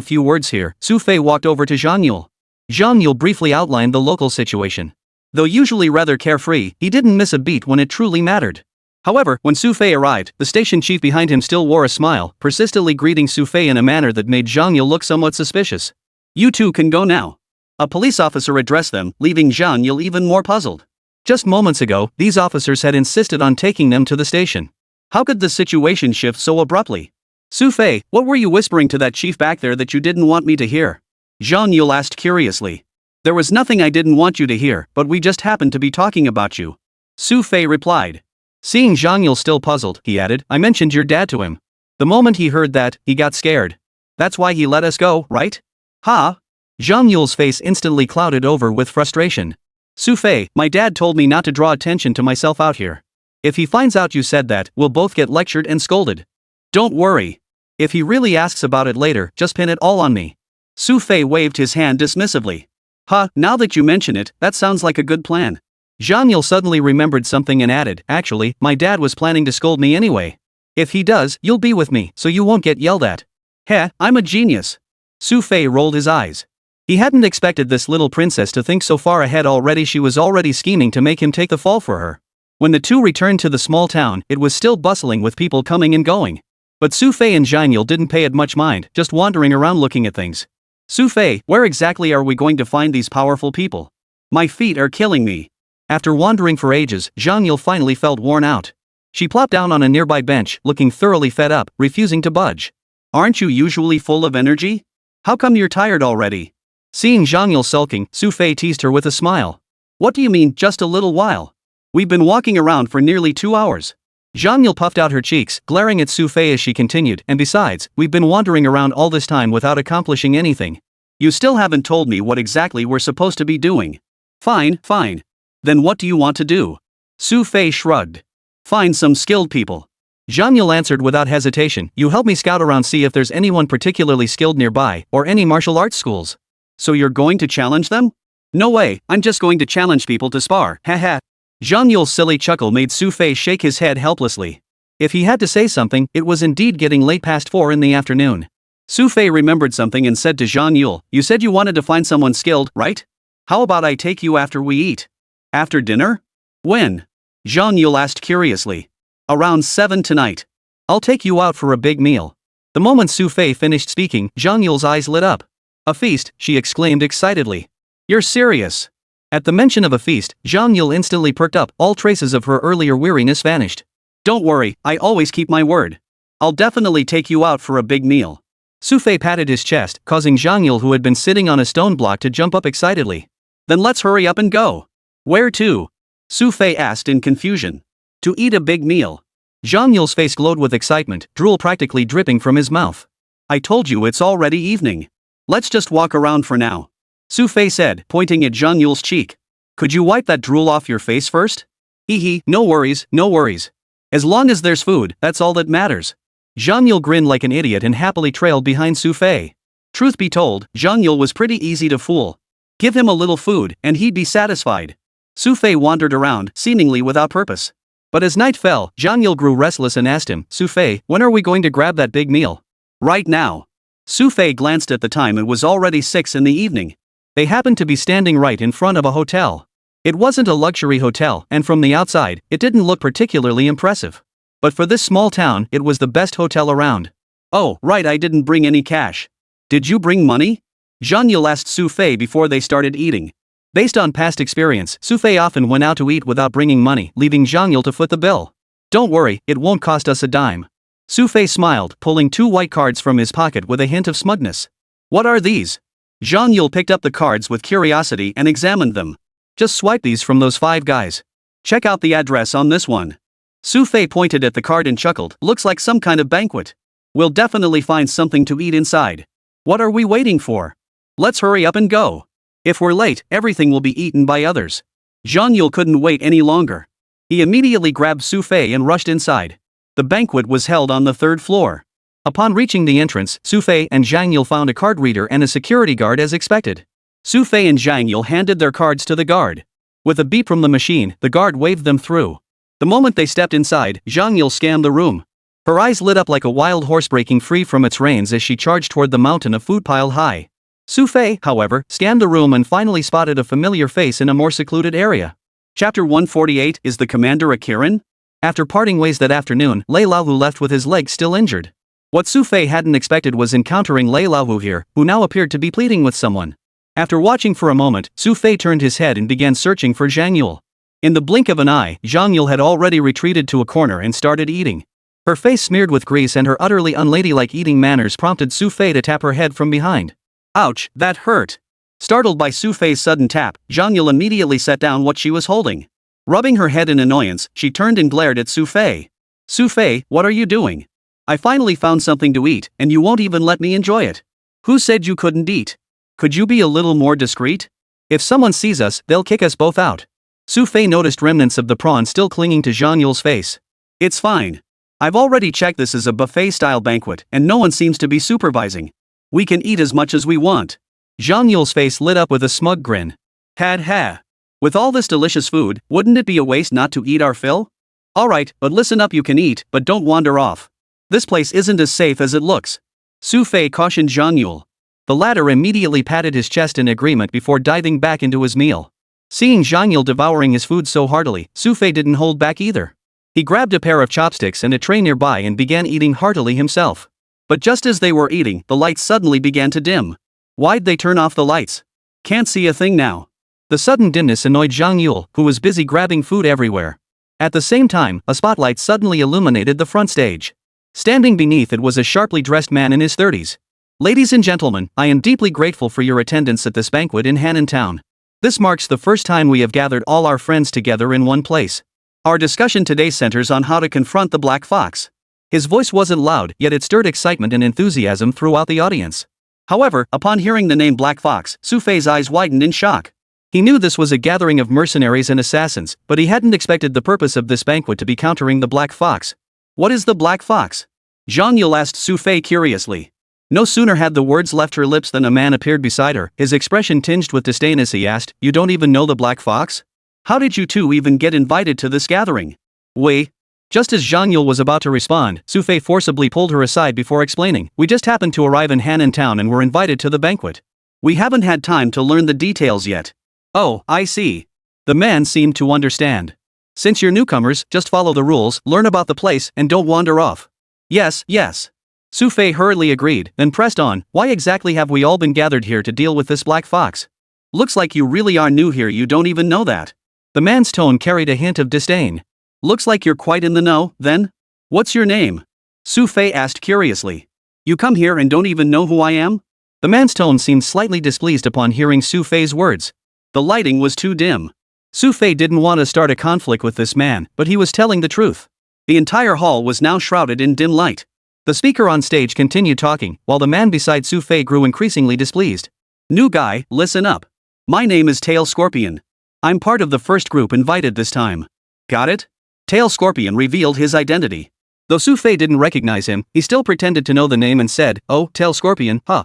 few words here, Xu Fei walked over to Zhang Yule. Zhang Yule briefly outlined the local situation. Though usually rather carefree, he didn't miss a beat when it truly mattered. However, when Xu Fei arrived, the station chief behind him still wore a smile, persistently greeting Xu Fei in a manner that made Zhang Yule look somewhat suspicious. "You two can go now." A police officer addressed them, leaving Zhang Yule even more puzzled. Just moments ago, these officers had insisted on taking them to the station. How could the situation shift so abruptly? "Xu Fei, what were you whispering to that chief back there that you didn't want me to hear?" Zhang Yule asked curiously. "There was nothing I didn't want you to hear, but we just happened to be talking about you." Xu Fei replied. Seeing Zhang Yule still puzzled, he added, "I mentioned your dad to him. The moment he heard that, he got scared. That's why he let us go, right?" "Ha?" Zhang Yule's face instantly clouded over with frustration. "Xu Fei, my dad told me not to draw attention to myself out here. If he finds out you said that, we'll both get lectured and scolded. Don't worry. If he really asks about it later, just pin it all on me." Xu Fei waved his hand dismissively. "Huh, now that you mention it, that sounds like a good plan." Zhang Yule suddenly remembered something and added, "Actually, my dad was planning to scold me anyway. If he does, you'll be with me, so you won't get yelled at." "Heh, I'm a genius." Xu Fei rolled his eyes. He hadn't expected this little princess to think so far ahead already. She was already scheming to make him take the fall for her. When the two returned to the small town, it was still bustling with people coming and going. But Xu Fei and Zhang Yule didn't pay it much mind, just wandering around looking at things. "Xu Fei, where exactly are we going to find these powerful people? My feet are killing me." After wandering for ages, Zhang Yule finally felt worn out. She plopped down on a nearby bench, looking thoroughly fed up, refusing to budge. Aren't you usually full of energy? How come you're tired already? Seeing Zhang Yule sulking, Xu Fei teased her with a smile. What do you mean, just a little while? We've been walking around for nearly 2 hours. Zhang Yule puffed out her cheeks, glaring at Xu Fei as she continued, and besides, we've been wandering around all this time without accomplishing anything. You still haven't told me what exactly we're supposed to be doing. Fine, fine. Then what do you want to do? Xu Fei shrugged. Find some skilled people. Zhang Yule answered without hesitation, you help me scout around, see if there's anyone particularly skilled nearby, or any martial arts schools. So you're going to challenge them? No way, I'm just going to challenge people to spar, haha. Zhang Yule's silly chuckle made Xu Fei shake his head helplessly. If he had to say something, it was indeed getting late past 4 in the afternoon. Xu Fei remembered something and said to Zhang Yule, you said you wanted to find someone skilled, right? How about I take you after we eat? After dinner? When? Zhang Yule asked curiously. Around 7 tonight. I'll take you out for a big meal. The moment Xu Fei finished speaking, Zhang Yule's eyes lit up. A feast, she exclaimed excitedly. You're serious? At the mention of a feast, Zhang Yule instantly perked up, all traces of her earlier weariness vanished. Don't worry, I always keep my word. I'll definitely take you out for a big meal. Xu Fei patted his chest, causing Zhang Yule, who had been sitting on a stone block, to jump up excitedly. Then let's hurry up and go. Where to? Xu Fei asked in confusion. To eat a big meal. Zhang Yule's face glowed with excitement, drool practically dripping from his mouth. I told you it's already evening. Let's just walk around for now. Xu Fei said, pointing at Zhang Yule's cheek. Could you wipe that drool off your face first? Hee, no worries, no worries. As long as there's food, that's all that matters. Zhang Yule grinned like an idiot and happily trailed behind Xu Fei. Truth be told, Zhang Yule was pretty easy to fool. Give him a little food, and he'd be satisfied. Xu Fei wandered around, seemingly without purpose. But as night fell, Zhang Yule grew restless and asked him, Xu Fei, when are we going to grab that big meal? Right now. Xu Fei glanced at the time. It was already 6 in the evening. They happened to be standing right in front of a hotel. It wasn't a luxury hotel, and from the outside, it didn't look particularly impressive. But for this small town, it was the best hotel around. Oh, right, I didn't bring any cash. Did you bring money? Zhang Yule asked Xu Fei before they started eating. Based on past experience, Xu Fei often went out to eat without bringing money, leaving Zhang Yule to foot the bill. Don't worry, it won't cost us a dime. Xu Fei smiled, pulling 2 white cards from his pocket with a hint of smugness. What are these? Zhang Yule picked up the cards with curiosity and examined them. Just swipe these from those 5 guys. Check out the address on this one. Xu Fei pointed at the card and chuckled, looks like some kind of banquet. We'll definitely find something to eat inside. What are we waiting for? Let's hurry up and go. If we're late, everything will be eaten by others. Zhang Yule couldn't wait any longer. He immediately grabbed Xu Fei and rushed inside. The banquet was held on the 3rd floor. Upon reaching the entrance, Xu Fei and Zhang Yule found a card reader and a security guard as expected. Xu Fei and Zhang Yule handed their cards to the guard. With a beep from the machine, the guard waved them through. The moment they stepped inside, Zhang Yule scanned the room. Her eyes lit up like a wild horse breaking free from its reins as she charged toward the mountain of food piled high. Xu Fei, however, scanned the room and finally spotted a familiar face in a more secluded area. Chapter 148, Is the Commander a Kirin? After parting ways that afternoon, Lei Laohu left with his leg still injured. What Xu Fei hadn't expected was encountering Lei Laohu here, who now appeared to be pleading with someone. After watching for a moment, Xu Fei turned his head and began searching for Zhang Yule. In the blink of an eye, Zhang Yule had already retreated to a corner and started eating. Her face smeared with grease and her utterly unladylike eating manners prompted Xu Fei to tap her head from behind. Ouch, that hurt. Startled by Xu Fei's sudden tap, Zhang Yule immediately set down what she was holding. Rubbing her head in annoyance, she turned and glared at Xu Fei. Xu Fei, what are you doing? I finally found something to eat, and you won't even let me enjoy it. Who said you couldn't eat? Could you be a little more discreet? If someone sees us, they'll kick us both out. Xu Fei noticed remnants of the prawn still clinging to Zhang Yule's face. It's fine. I've already checked, this is a buffet-style banquet, and no one seems to be supervising. We can eat as much as we want. Zhang Yule's face lit up with a smug grin. Ha. With all this delicious food, wouldn't it be a waste not to eat our fill? Alright, but listen up, you can eat, but don't wander off. This place isn't as safe as it looks. Xu Fei cautioned Zhang Yule. The latter immediately patted his chest in agreement before diving back into his meal. Seeing Zhang Yule devouring his food so heartily, Xu Fei didn't hold back either. He grabbed a pair of chopsticks and a tray nearby and began eating heartily himself. But just as they were eating, the lights suddenly began to dim. Why'd they turn off the lights? Can't see a thing now. The sudden dimness annoyed Zhang Yule, who was busy grabbing food everywhere. At the same time, a spotlight suddenly illuminated the front stage. Standing beneath it was a sharply dressed man in his 30s. Ladies and gentlemen, I am deeply grateful for your attendance at this banquet in Hannan Town. This marks the first time we have gathered all our friends together in one place. Our discussion today centers on how to confront the Black Fox. His voice wasn't loud, yet it stirred excitement and enthusiasm throughout the audience. However, upon hearing the name Black Fox, Xu Fei's eyes widened in shock. He knew this was a gathering of mercenaries and assassins, but he hadn't expected the purpose of this banquet to be countering the Black Fox. What is the Black Fox? Zhang Yule asked Xu Fei curiously. No sooner had the words left her lips than a man appeared beside her, his expression tinged with disdain as he asked, "You don't even know the Black Fox? How did you two even get invited to this gathering?" "We." Just as Zhang Yule was about to respond, Xu Fei forcibly pulled her aside before explaining, "We just happened to arrive in Hannan Town and were invited to the banquet. We haven't had time to learn the details yet." "Oh, I see." The man seemed to understand. "Since you're newcomers, just follow the rules, learn about the place, and don't wander off." "Yes, yes." Xu Fei hurriedly agreed, then pressed on, "Why exactly have we all been gathered here to deal with this Black Fox? Looks like you really are new here, you don't even know that." The man's tone carried a hint of disdain. "Looks like you're quite in the know, then? What's your name?" Xu Fei asked curiously. "You come here and don't even know who I am?" The man's tone seemed slightly displeased upon hearing Xu Fei's words. The lighting was too dim. Xu Fei didn't want to start a conflict with this man, but he was telling the truth. The entire hall was now shrouded in dim light. The speaker on stage continued talking, while the man beside Xu Fei grew increasingly displeased. "New guy, listen up. My name is Tail Scorpion. I'm part of the first group invited this time. Got it?" Tail Scorpion revealed his identity. Though Xu Fei didn't recognize him, he still pretended to know the name and said, "Oh, Tail Scorpion, huh?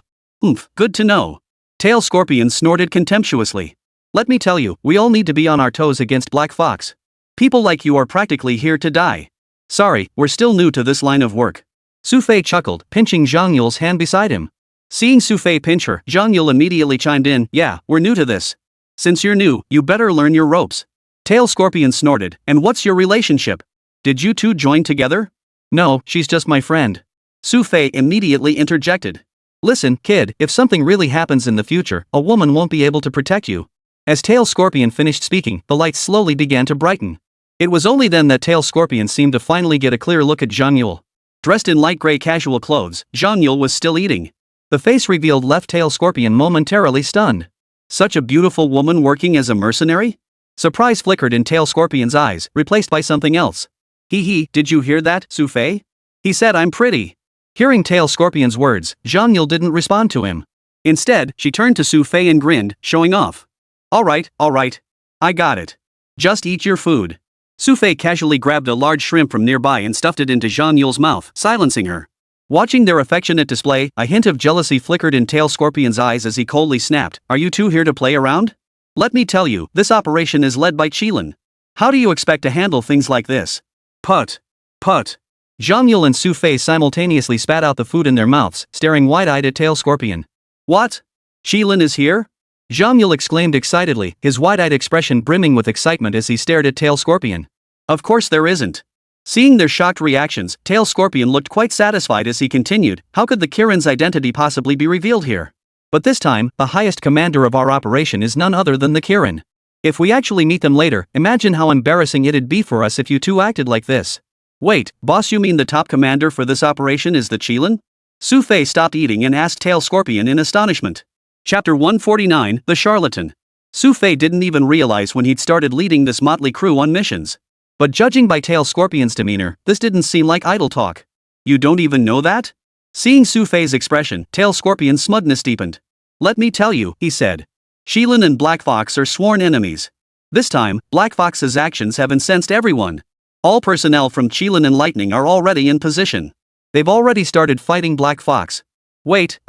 Good to know." Tail Scorpion snorted contemptuously. "Let me tell you, we all need to be on our toes against Black Fox. People like you are practically here to die. Sorry, we're still new to this line of work." Xu Fei chuckled, pinching Zhang Yule's hand beside him. Seeing Xu Fei pinch her, Zhang Yule immediately chimed in, "Yeah, we're new to this. Since you're new, you better learn your ropes." Tail Scorpion snorted, "And what's your relationship? Did you two join together?" "No, she's just my friend." Xu Fei immediately interjected. "Listen, kid, if something really happens in the future, a woman won't be able to protect you." As Tail Scorpion finished speaking, the lights slowly began to brighten. It was only then that Tail Scorpion seemed to finally get a clear look at Zhang Yule. Dressed in light gray casual clothes, Zhang Yule was still eating. The face revealed left Tail Scorpion momentarily stunned. Such a beautiful woman working as a mercenary? Surprise flickered in Tail Scorpion's eyes, replaced by something else. "Hee, did you hear that, Xu Fei? He said I'm pretty." Hearing Tail Scorpion's words, Zhang Yule didn't respond to him. Instead, she turned to Xu Fei and grinned, showing off. All right. I got it. Just eat your food." Xu Fei casually grabbed a large shrimp from nearby and stuffed it into Zhang Yule's mouth, silencing her. Watching their affectionate display, a hint of jealousy flickered in Tail Scorpion's eyes as he coldly snapped, "Are you two here to play around? Let me tell you, this operation is led by Kirin. How do you expect to handle things like this?" Put. Zhang Yule and Xu Fei simultaneously spat out the food in their mouths, staring wide-eyed at Tail Scorpion. "What? Kirin is here?" Zhang Yule exclaimed excitedly, his wide-eyed expression brimming with excitement as he stared at Tail Scorpion. "Of course there isn't." Seeing their shocked reactions, Tail Scorpion looked quite satisfied as he continued, "How could the Kirin's identity possibly be revealed here? But this time, the highest commander of our operation is none other than the Kirin. If we actually meet them later, imagine how embarrassing it'd be for us if you two acted like this." "Wait, boss, you mean the top commander for this operation is the Kirin?" Xu Fei stopped eating and asked Tail Scorpion in astonishment. Chapter 149, The Charlatan. Xu Fei didn't even realize when he'd started leading this motley crew on missions. But judging by Tail Scorpion's demeanor, this didn't seem like idle talk. "You don't even know that?" Seeing Xu Fei's expression, Tail Scorpion's smugness deepened. "Let me tell you," he said. "Kirin and Black Fox are sworn enemies. This time, Black Fox's actions have incensed everyone. All personnel from Kirin and Lightning are already in position. They've already started fighting Black Fox." "Wait,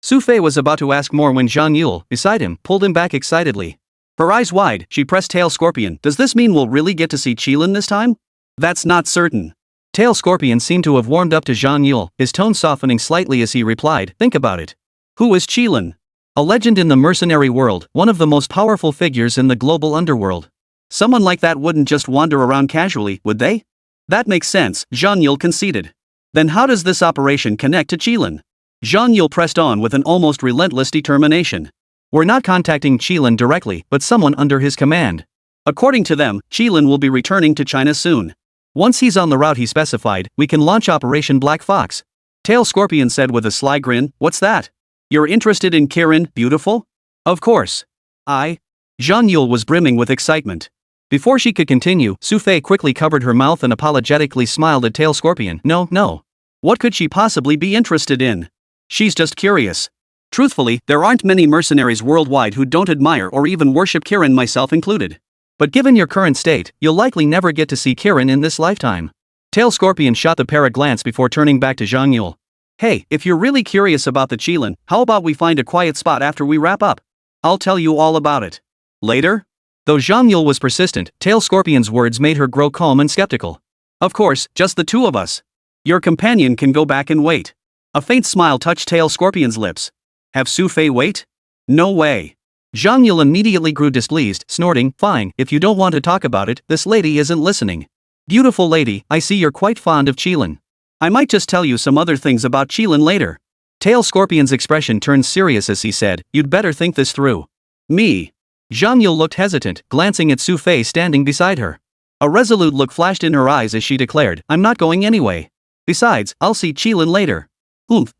Xu Fei was about to ask more when Zhang Yule, beside him, pulled him back excitedly. Her eyes wide, she pressed Tail Scorpion. "Does this mean we'll really get to see Kirin this time?" "That's not certain." Tail Scorpion seemed to have warmed up to Zhang Yule, his tone softening slightly as he replied, "Think about it. Who is Kirin? A legend in the mercenary world, one of the most powerful figures in the global underworld. Someone like that wouldn't just wander around casually, would they?" "That makes sense," Zhang Yule conceded. "Then how does this operation connect to Kirin?" Zhang Yule pressed on with an almost relentless determination. "We're not contacting Kirin directly, but someone under his command. According to them, Kirin will be returning to China soon. Once he's on the route he specified, we can launch Operation Black Fox. Tail Scorpion said with a sly grin, what's that? You're interested in Kirin, beautiful? Of course. Zhang Yule was brimming with excitement. Before she could continue, Xu Fei quickly covered her mouth and apologetically smiled at Tail Scorpion. No. What could she possibly be interested in? She's just curious. Truthfully, there aren't many mercenaries worldwide who don't admire or even worship Kirin, myself included. But given your current state, you'll likely never get to see Kirin in this lifetime. Tail Scorpion shot the pair a glance before turning back to Zhang Yule. Hey, if you're really curious about the Qilin, how about we find a quiet spot after we wrap up? I'll tell you all about it. Later? Though Zhang Yule was persistent, Tail Scorpion's words made her grow calm and skeptical. Of course, just the two of us. Your companion can go back and wait. A faint smile touched Tail Scorpion's lips. Have Xu Fei wait? No way. Zhang Yule immediately grew displeased, snorting, fine, if you don't want to talk about it, this lady isn't listening. Beautiful lady, I see you're quite fond of Qilin. I might just tell you some other things about Qilin later. Tail Scorpion's expression turned serious as he said, you'd better think this through. Me. Zhang Yule looked hesitant, glancing at Xu Fei standing beside her. A resolute look flashed in her eyes as she declared, I'm not going anyway. Besides, I'll see Qilin later.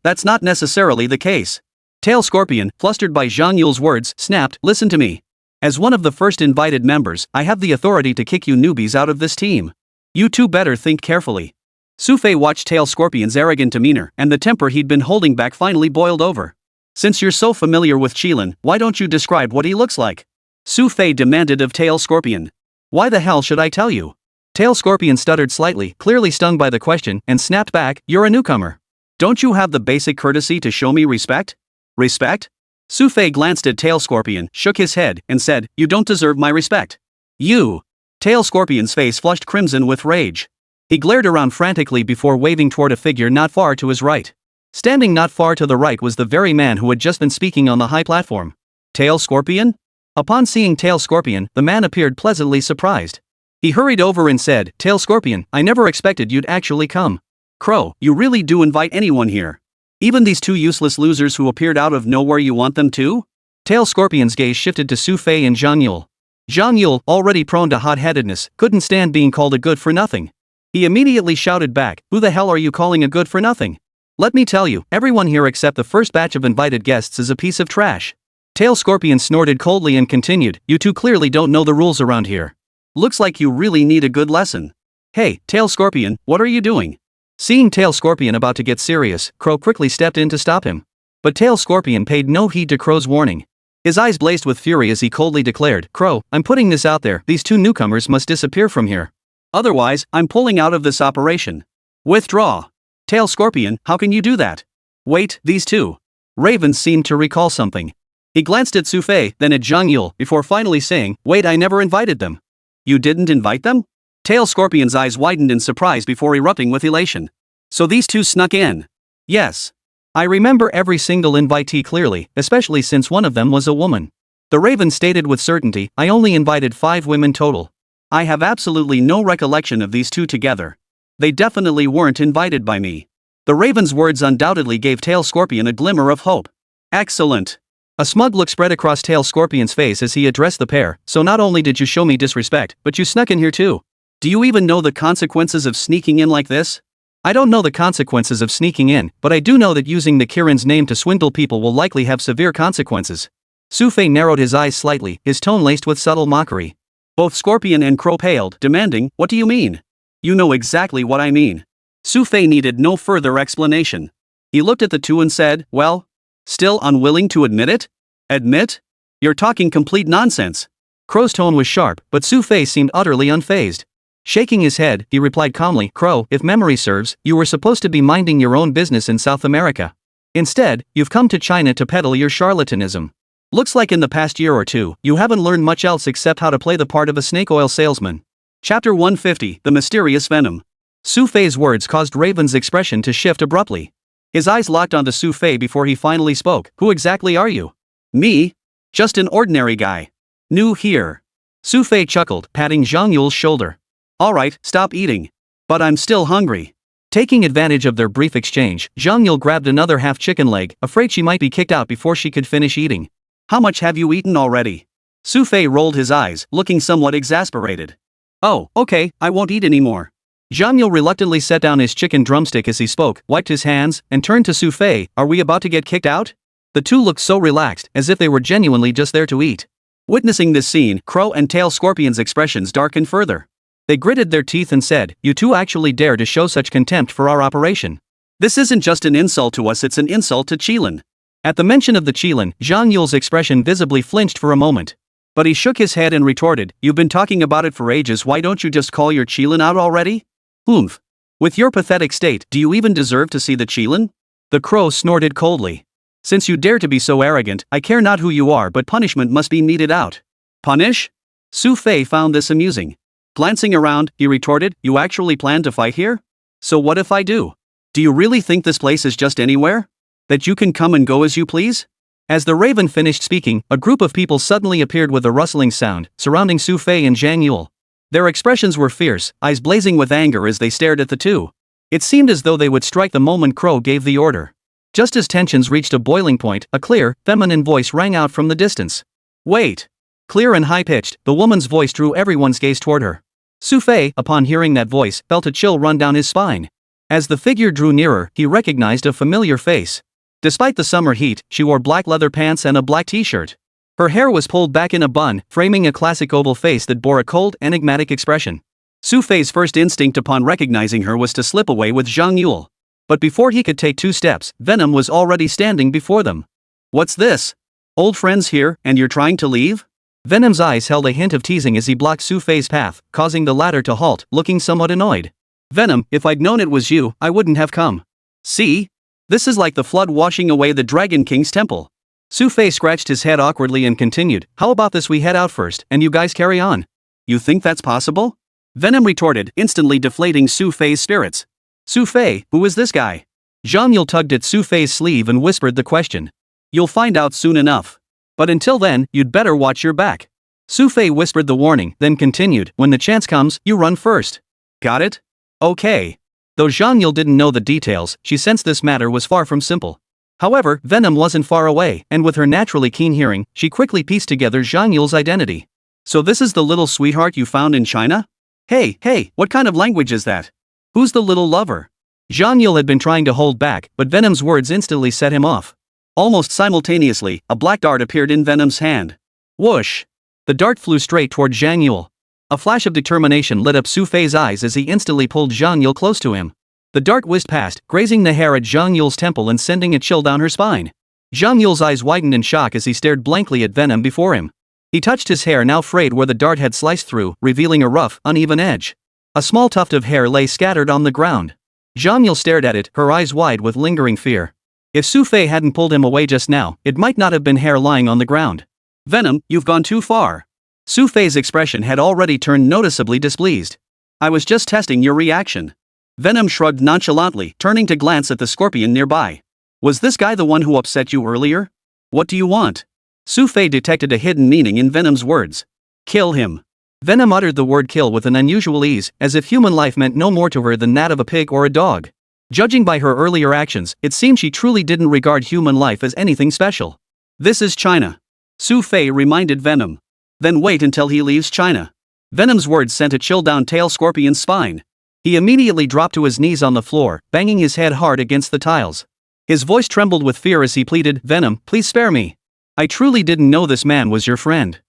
That's not necessarily the case. Tail Scorpion, flustered by Zhang Yule's words, snapped, listen to me. As one of the first invited members, I have the authority to kick you newbies out of this team. You two better think carefully. Xu Fei watched Tail Scorpion's arrogant demeanor, and the temper he'd been holding back finally boiled over. Since you're so familiar with Qilin, why don't you describe what he looks like? Xu Fei demanded of Tail Scorpion. Why the hell should I tell you? Tail Scorpion stuttered slightly, clearly stung by the question, and snapped back, you're a newcomer. Don't you have the basic courtesy to show me respect? Respect? Xu Fei glanced at Tail Scorpion, shook his head, and said, you don't deserve my respect. You. Tail Scorpion's face flushed crimson with rage. He glared around frantically before waving toward a figure not far to his right. Standing not far to the right was the very man who had just been speaking on the high platform. Tail Scorpion? Upon seeing Tail Scorpion, the man appeared pleasantly surprised. He hurried over and said, Tail Scorpion, I never expected you'd actually come. Crow, you really do invite anyone here? Even these two useless losers who appeared out of nowhere, you want them too? Tail Scorpion's gaze shifted to Xu Fei and Zhang Yule. Zhang Yule, already prone to hot-headedness, couldn't stand being called a good-for-nothing. He immediately shouted back, who the hell are you calling a good-for-nothing? Let me tell you, everyone here except the first batch of invited guests is a piece of trash. Tail Scorpion snorted coldly and continued, you two clearly don't know the rules around here. Looks like you really need a good lesson. Hey, Tail Scorpion, what are you doing? Seeing Tail Scorpion about to get serious, Crow quickly stepped in to stop him. But Tail Scorpion paid no heed to Crow's warning. His eyes blazed with fury as he coldly declared, Crow, I'm putting this out there, these two newcomers must disappear from here. Otherwise, I'm pulling out of this operation. Withdraw. Tail Scorpion, how can you do that? Wait, these two. Raven seemed to recall something. He glanced at Xu Fei, then at Zhang Yule, before finally saying, wait, I never invited them. You didn't invite them? Tail Scorpion's eyes widened in surprise before erupting with elation. So these two snuck in? Yes. I remember every single invitee clearly, especially since one of them was a woman. The Raven stated with certainty, I only invited 5 women total. I have absolutely no recollection of these two together. They definitely weren't invited by me. The Raven's words undoubtedly gave Tail Scorpion a glimmer of hope. Excellent. A smug look spread across Tail Scorpion's face as he addressed the pair, so not only did you show me disrespect, but you snuck in here too. Do you even know the consequences of sneaking in like this? I don't know the consequences of sneaking in, but I do know that using the Kirin's name to swindle people will likely have severe consequences. Xu Fei narrowed his eyes slightly, his tone laced with subtle mockery. Both Scorpion and Crow paled, demanding, what do you mean? You know exactly what I mean. Xu Fei needed no further explanation. He looked at the two and said, well? Still unwilling to admit it? Admit? You're talking complete nonsense. Crow's tone was sharp, but Xu Fei seemed utterly unfazed. Shaking his head, he replied calmly, Crow, if memory serves, you were supposed to be minding your own business in South America. Instead, you've come to China to peddle your charlatanism. Looks like in the past year or two, you haven't learned much else except how to play the part of a snake oil salesman. Chapter 150, The Mysterious Venom. Xu Fei's words caused Raven's expression to shift abruptly. His eyes locked onto Xu Fei before he finally spoke. Who exactly are you? Me? Just an ordinary guy. New here. Xu Fei chuckled, patting Zhang Yule's shoulder. Alright, stop eating. But I'm still hungry. Taking advantage of their brief exchange, Zhang Yule grabbed another half chicken leg, afraid she might be kicked out before she could finish eating. How much have you eaten already? Xu Fei rolled his eyes, looking somewhat exasperated. Oh, okay, I won't eat anymore. Zhang Yule reluctantly set down his chicken drumstick as he spoke, wiped his hands, and turned to Xu Fei. Are we about to get kicked out? The two looked so relaxed, as if they were genuinely just there to eat. Witnessing this scene, Crow and Tail Scorpion's expressions darkened further. They gritted their teeth and said, "You two actually dare to show such contempt for our operation? This isn't just an insult to us, it's an insult to Qilin." At the mention of the Qilin, Zhang Yule's expression visibly flinched for a moment. But he shook his head and retorted, "You've been talking about it for ages, why don't you just call your Qilin out already? Oomph. With your pathetic state, do you even deserve to see the Qilin?" The crow snorted coldly. "Since you dare to be so arrogant, I care not who you are, but punishment must be meted out." "Punish?" Xu Fei found this amusing. Glancing around, he retorted, "You actually plan to fight here? So what if I do? Do you really think this place is just anywhere? That you can come and go as you please?" As the raven finished speaking, a group of people suddenly appeared with a rustling sound, surrounding Xu Fei and Zhang Yule. Their expressions were fierce, eyes blazing with anger as they stared at the two. It seemed as though they would strike the moment Crow gave the order. Just as tensions reached a boiling point, a clear, feminine voice rang out from the distance. "Wait!" Clear and high-pitched, the woman's voice drew everyone's gaze toward her. Xu Fei, upon hearing that voice, felt a chill run down his spine. As the figure drew nearer, he recognized a familiar face. Despite the summer heat, she wore black leather pants and a black t-shirt. Her hair was pulled back in a bun, framing a classic oval face that bore a cold, enigmatic expression. Xu Fei's first instinct upon recognizing her was to slip away with Zhang Yule. But before he could take 2 steps, Venom was already standing before them. "What's this? Old friends here, and you're trying to leave?" Venom's eyes held a hint of teasing as he blocked Xu Fei's path, causing the latter to halt, looking somewhat annoyed. "Venom, if I'd known it was you, I wouldn't have come. See? This is like the flood washing away the Dragon King's temple." Xu Fei scratched his head awkwardly and continued, "How about this, we head out first, and you guys carry on?" "You think that's possible?" Venom retorted, instantly deflating Xu Fei's spirits. "Xu Fei, who is this guy?" Zhang Yule tugged at Xu Fei's sleeve and whispered the question. "You'll find out soon enough. But until then, you'd better watch your back." Xu Fei whispered the warning, then continued, "When the chance comes, you run first. Got it? Okay." Though Zhang Yule didn't know the details, she sensed this matter was far from simple. However, Venom wasn't far away, and with her naturally keen hearing, she quickly pieced together Zhang Yule's identity. "So this is the little sweetheart you found in China? Hey, what kind of language is that? Who's the little lover?" Zhang Yule had been trying to hold back, but Venom's words instantly set him off. Almost simultaneously, a black dart appeared in Venom's hand. Whoosh! The dart flew straight toward Zhang Yule. A flash of determination lit up Xu Fei's eyes as he instantly pulled Zhang Yule close to him. The dart whizzed past, grazing the hair at Zhang Yule's temple and sending a chill down her spine. Zhang Yule's eyes widened in shock as he stared blankly at Venom before him. He touched his hair, now frayed where the dart had sliced through, revealing a rough, uneven edge. A small tuft of hair lay scattered on the ground. Zhang Yule stared at it, her eyes wide with lingering fear. If Xu Fei hadn't pulled him away just now, it might not have been hair lying on the ground. "Venom, you've gone too far." Xu Fei's expression had already turned noticeably displeased. "I was just testing your reaction." Venom shrugged nonchalantly, turning to glance at the scorpion nearby. "Was this guy the one who upset you earlier? What do you want?" Xu Fei detected a hidden meaning in Venom's words. "Kill him." Venom uttered the word kill with an unusual ease, as if human life meant no more to her than that of a pig or a dog. Judging by her earlier actions, it seemed she truly didn't regard human life as anything special. "This is China," Xu Fei reminded Venom. "Then wait until he leaves China." Venom's words sent a chill down Tail Scorpion's spine. He immediately dropped to his knees on the floor, banging his head hard against the tiles. His voice trembled with fear as he pleaded, "Venom, please spare me. I truly didn't know this man was your friend."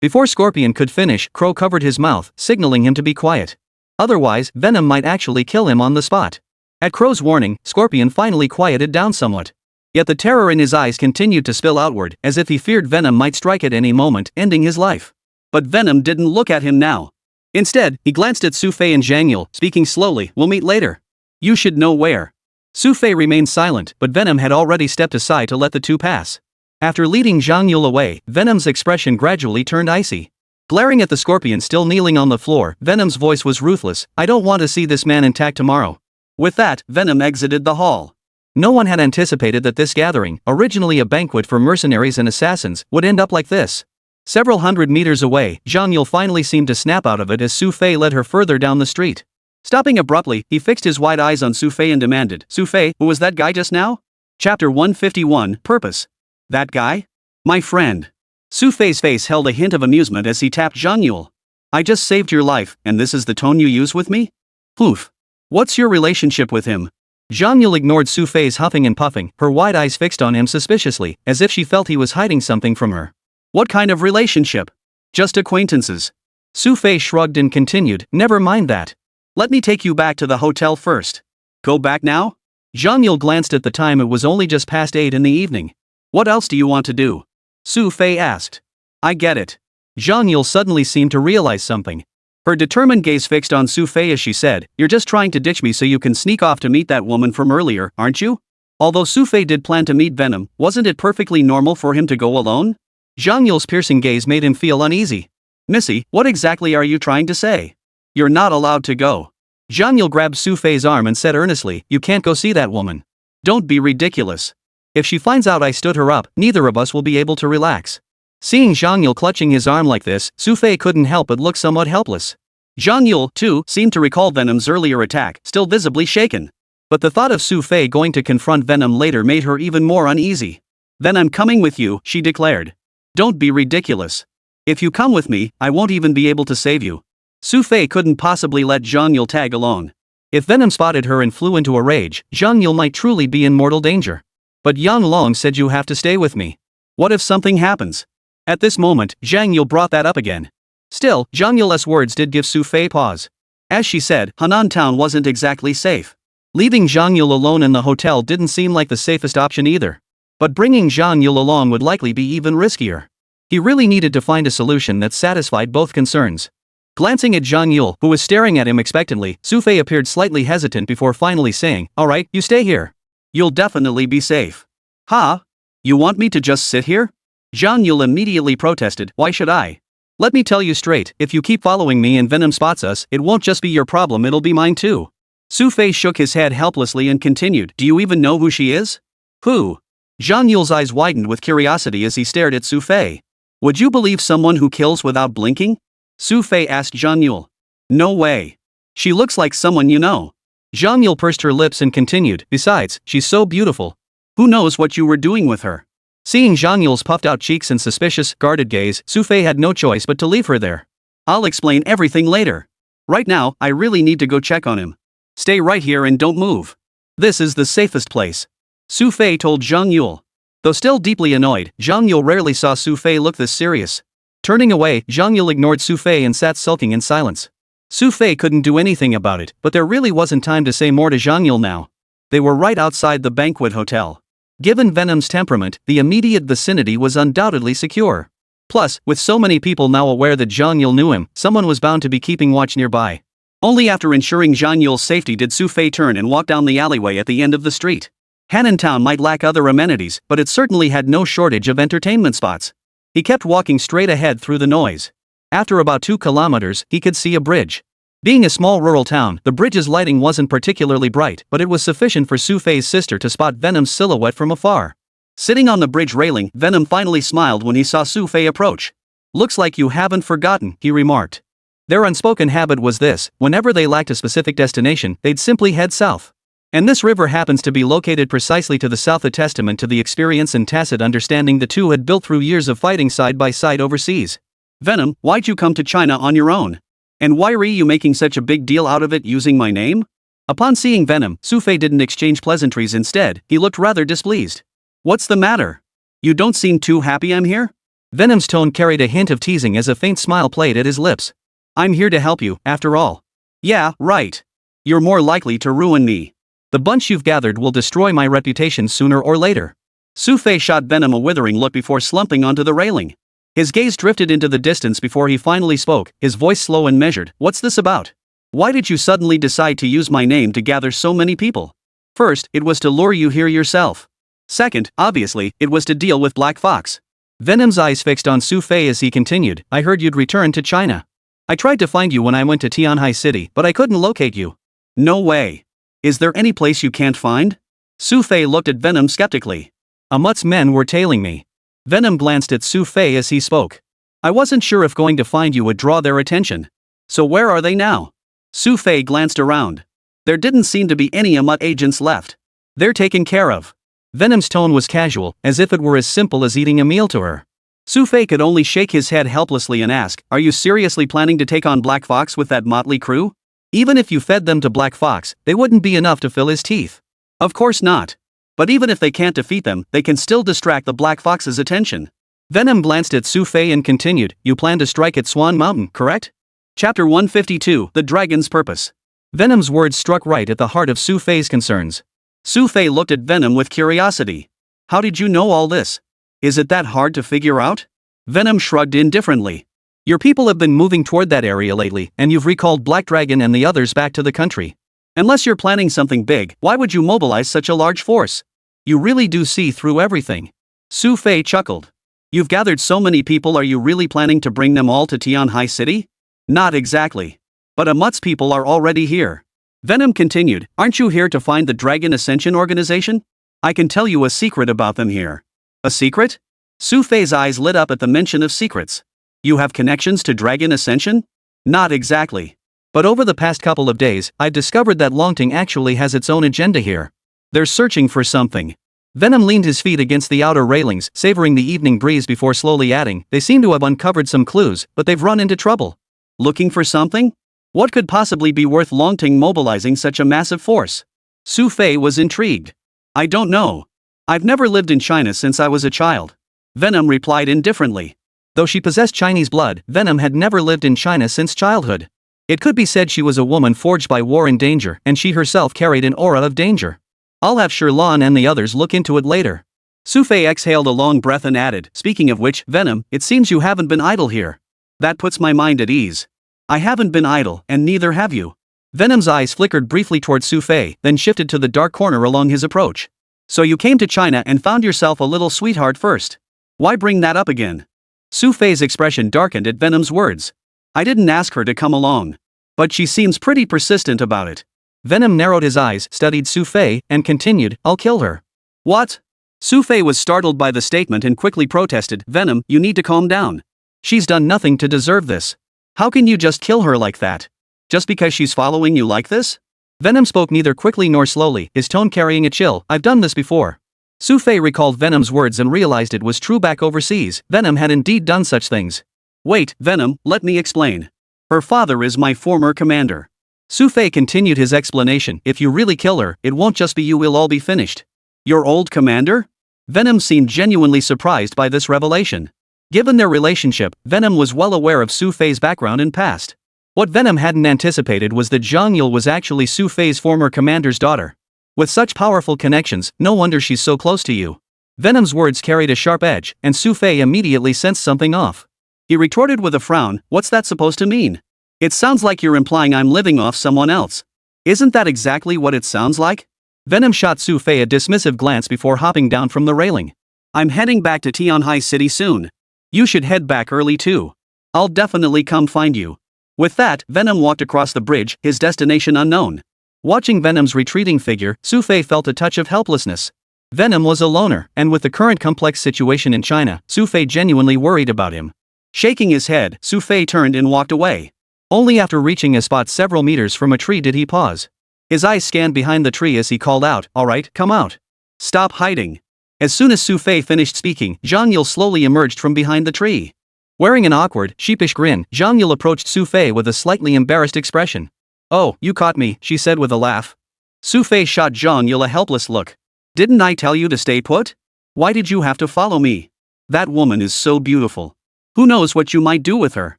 Before Scorpion could finish, Crow covered his mouth, signaling him to be quiet. Otherwise, Venom might actually kill him on the spot. At Crow's warning, Scorpion finally quieted down somewhat. Yet the terror in his eyes continued to spill outward, as if he feared Venom might strike at any moment, ending his life. But Venom didn't look at him now. Instead, he glanced at Xu Fei and Zhang Yule, speaking slowly, "We'll meet later. You should know where." Xu Fei remained silent, but Venom had already stepped aside to let the two pass. After leading Zhang Yule away, Venom's expression gradually turned icy. Glaring at the scorpion still kneeling on the floor, Venom's voice was ruthless, "I don't want to see this man intact tomorrow." With that, Venom exited the hall. No one had anticipated that this gathering, originally a banquet for mercenaries and assassins, would end up like this. Several hundred meters away, Zhang Yule finally seemed to snap out of it as Xu Fei led her further down the street. Stopping abruptly, he fixed his wide eyes on Xu Fei and demanded, "Xu Fei, who was that guy just now?" Chapter 151, Purpose. "That guy? My friend." Xu Fei's face held a hint of amusement as he tapped Zhang Yule. "I just saved your life, and this is the tone you use with me? Poof. What's your relationship with him? Zhang Yule ignored Xu Fei's huffing and puffing, her wide eyes fixed on him suspiciously, as if she felt he was hiding something from her. What kind of relationship? Just acquaintances. Xu Fei shrugged and continued, never mind that. Let me take you back to the hotel first. Go back now? Zhang Yule glanced at the time. It was only just past 8 in the evening. What else do you want to do? Xu Fei asked. I get it. Zhang Yule suddenly seemed to realize something. Her determined gaze fixed on Xu Fei as she said, you're just trying to ditch me so you can sneak off to meet that woman from earlier, aren't you? Although Xu Fei did plan to meet Venom, wasn't it perfectly normal for him to go alone? Zhang Yule's piercing gaze made him feel uneasy. Missy, what exactly are you trying to say? You're not allowed to go. Zhang Yule grabbed Xu Fei's arm and said earnestly, you can't go see that woman. Don't be ridiculous. If she finds out I stood her up, neither of us will be able to relax. Seeing Zhang Yule clutching his arm like this, Xu Fei couldn't help but look somewhat helpless. Zhang Yule, too, seemed to recall Venom's earlier attack, still visibly shaken. But the thought of Xu Fei going to confront Venom later made her even more uneasy. Then I'm coming with you, she declared. Don't be ridiculous. If you come with me, I won't even be able to save you. Xu Fei couldn't possibly let Zhang Yule tag along. If Venom spotted her and flew into a rage, Zhang Yule might truly be in mortal danger. But Yang Long said you have to stay with me. What if something happens? At this moment, Zhang Yule brought that up again. Still, Zhang Yule's words did give Xu Fei pause. As she said, Henan Town wasn't exactly safe. Leaving Zhang Yule alone in the hotel didn't seem like the safest option either. But bringing Zhang Yule along would likely be even riskier. He really needed to find a solution that satisfied both concerns. Glancing at Zhang Yule, who was staring at him expectantly, Xu Fei appeared slightly hesitant before finally saying, alright, you stay here. You'll definitely be safe. Huh? You want me to just sit here? Zhang Yule immediately protested, why should I? Let me tell you straight, if you keep following me and Venom spots us, it won't just be your problem, it'll be mine too. Xu Fei shook his head helplessly and continued, do you even know who she is? Who? Zhang Yule's eyes widened with curiosity as he stared at Xu Fei. Would you believe someone who kills without blinking? Xu Fei asked Zhang Yule. No way. She looks like someone you know. Zhang Yule pursed her lips and continued, besides, she's so beautiful. Who knows what you were doing with her? Seeing Zhang Yule's puffed-out cheeks and suspicious, guarded gaze, Xu Fei had no choice but to leave her there. I'll explain everything later. Right now, I really need to go check on him. Stay right here and don't move. This is the safest place. Xu Fei told Zhang Yule. Though still deeply annoyed, Zhang Yule rarely saw Xu Fei look this serious. Turning away, Zhang Yule ignored Xu Fei and sat sulking in silence. Xu Fei couldn't do anything about it, but there really wasn't time to say more to Zhang Yule now. They were right outside the banquet hotel. Given Venom's temperament, the immediate vicinity was undoubtedly secure. Plus, with so many people now aware that Zhang Yule knew him, someone was bound to be keeping watch nearby. Only after ensuring Zhang Yule's safety did Xu Fei turn and walk down the alleyway at the end of the street. Henan Town might lack other amenities, but it certainly had no shortage of entertainment spots. He kept walking straight ahead through the noise. After about 2 kilometers, he could see a bridge. Being a small rural town, the bridge's lighting wasn't particularly bright, but it was sufficient for Xu Fei's sister to spot Venom's silhouette from afar. Sitting on the bridge railing, Venom finally smiled when he saw Xu Fei approach. Looks like you haven't forgotten, he remarked. Their unspoken habit was this, whenever they lacked a specific destination, they'd simply head south. And this river happens to be located precisely to the south, a testament to the experience and tacit understanding the two had built through years of fighting side by side overseas. Venom, why'd you come to China on your own? And why are you making such a big deal out of it using my name? Upon seeing Venom, Xu Fei didn't exchange pleasantries. Instead, he looked rather displeased. What's the matter? You don't seem too happy I'm here? Venom's tone carried a hint of teasing as a faint smile played at his lips. I'm here to help you, after all. Yeah, right. You're more likely to ruin me. The bunch you've gathered will destroy my reputation sooner or later. Xu Fei shot Venom a withering look before slumping onto the railing. His gaze drifted into the distance before he finally spoke, his voice slow and measured. What's this about? Why did you suddenly decide to use my name to gather so many people? First, it was to lure you here yourself. Second, obviously, it was to deal with Black Fox. Venom's eyes fixed on Xu Fei as he continued, I heard you'd returned to China. I tried to find you when I went to Tianhai City, but I couldn't locate you. No way. Is there any place you can't find? Xu Fei looked at Venom skeptically. Amut's men were tailing me. Venom glanced at Xu Fei as he spoke. I wasn't sure if going to find you would draw their attention. So where are they now? Xu Fei glanced around. There didn't seem to be any Amut agents left. They're taken care of. Venom's tone was casual, as if it were as simple as eating a meal to her. Xu Fei could only shake his head helplessly and ask, are you seriously planning to take on Black Fox with that motley crew? Even if you fed them to Black Fox, they wouldn't be enough to fill his teeth. Of course not. But even if they can't defeat them, they can still distract the Black Fox's attention. Venom glanced at Xu Fei and continued, you plan to strike at Swan Mountain, correct? Chapter 152, The Dragon's Purpose. Venom's words struck right at the heart of Xu Fei's concerns. Xu Fei looked at Venom with curiosity. How did you know all this? Is it that hard to figure out? Venom shrugged indifferently. Your people have been moving toward that area lately, and you've recalled Black Dragon and the others back to the country. Unless you're planning something big, why would you mobilize such a large force? You really do see through everything. Xu Fei chuckled. You've gathered so many people, are you really planning to bring them all to Tianhai City? Not exactly. But Amut's people are already here. Venom continued, aren't you here to find the Dragon Ascension organization? I can tell you a secret about them here. A secret? Xu Fei's eyes lit up at the mention of secrets. You have connections to Dragon Ascension? Not exactly. But over the past couple of days, I've discovered that Longting actually has its own agenda here. They're searching for something. Venom leaned his feet against the outer railings, savoring the evening breeze before slowly adding, they seem to have uncovered some clues, but they've run into trouble. Looking for something? What could possibly be worth Longting mobilizing such a massive force? Xu Fei was intrigued. I don't know. I've never lived in China since I was a child. Venom replied indifferently. Though she possessed Chinese blood, Venom had never lived in China since childhood. It could be said she was a woman forged by war and danger, and she herself carried an aura of danger. I'll have Sherlan and the others look into it later. Xu Fei exhaled a long breath and added, speaking of which, Venom, it seems you haven't been idle here. That puts my mind at ease. I haven't been idle, and neither have you. Venom's eyes flickered briefly toward Xu Fei, then shifted to the dark corner along his approach. So you came to China and found yourself a little sweetheart first. Why bring that up again? Xu Fei's expression darkened at Venom's words. I didn't ask her to come along. But she seems pretty persistent about it. Venom narrowed his eyes, studied Xu Fei, and continued, I'll kill her. What? Xu Fei was startled by the statement and quickly protested, Venom, you need to calm down. She's done nothing to deserve this. How can you just kill her like that? Just because she's following you like this? Venom spoke neither quickly nor slowly, his tone carrying a chill, I've done this before. Xu Fei recalled Venom's words and realized it was true back overseas, Venom had indeed done such things. Wait, Venom, let me explain. Her father is my former commander. Xu Fei continued his explanation, if you really kill her, it won't just be you, we'll all be finished. Your old commander? Venom seemed genuinely surprised by this revelation. Given their relationship, Venom was well aware of Xu Fei's background and past. What Venom hadn't anticipated was that Zhang Yule was actually Xu Fei's former commander's daughter. With such powerful connections, no wonder she's so close to you. Venom's words carried a sharp edge, and Xu Fei immediately sensed something off. He retorted with a frown, what's that supposed to mean? It sounds like you're implying I'm living off someone else. Isn't that exactly what it sounds like? Venom shot Xu Fei a dismissive glance before hopping down from the railing. I'm heading back to Tianhai City soon. You should head back early too. I'll definitely come find you. With that, Venom walked across the bridge, his destination unknown. Watching Venom's retreating figure, Xu Fei felt a touch of helplessness. Venom was a loner, and with the current complex situation in China, Xu Fei genuinely worried about him. Shaking his head, Xu Fei turned and walked away. Only after reaching a spot several meters from a tree did he pause. His eyes scanned behind the tree as he called out, alright, come out. Stop hiding. As soon as Xu Fei finished speaking, Zhang Yule slowly emerged from behind the tree. Wearing an awkward, sheepish grin, Zhang Yule approached Xu Fei with a slightly embarrassed expression. Oh, you caught me, she said with a laugh. Xu Fei shot Zhang Yule a helpless look. Didn't I tell you to stay put? Why did you have to follow me? That woman is so beautiful. Who knows what you might do with her?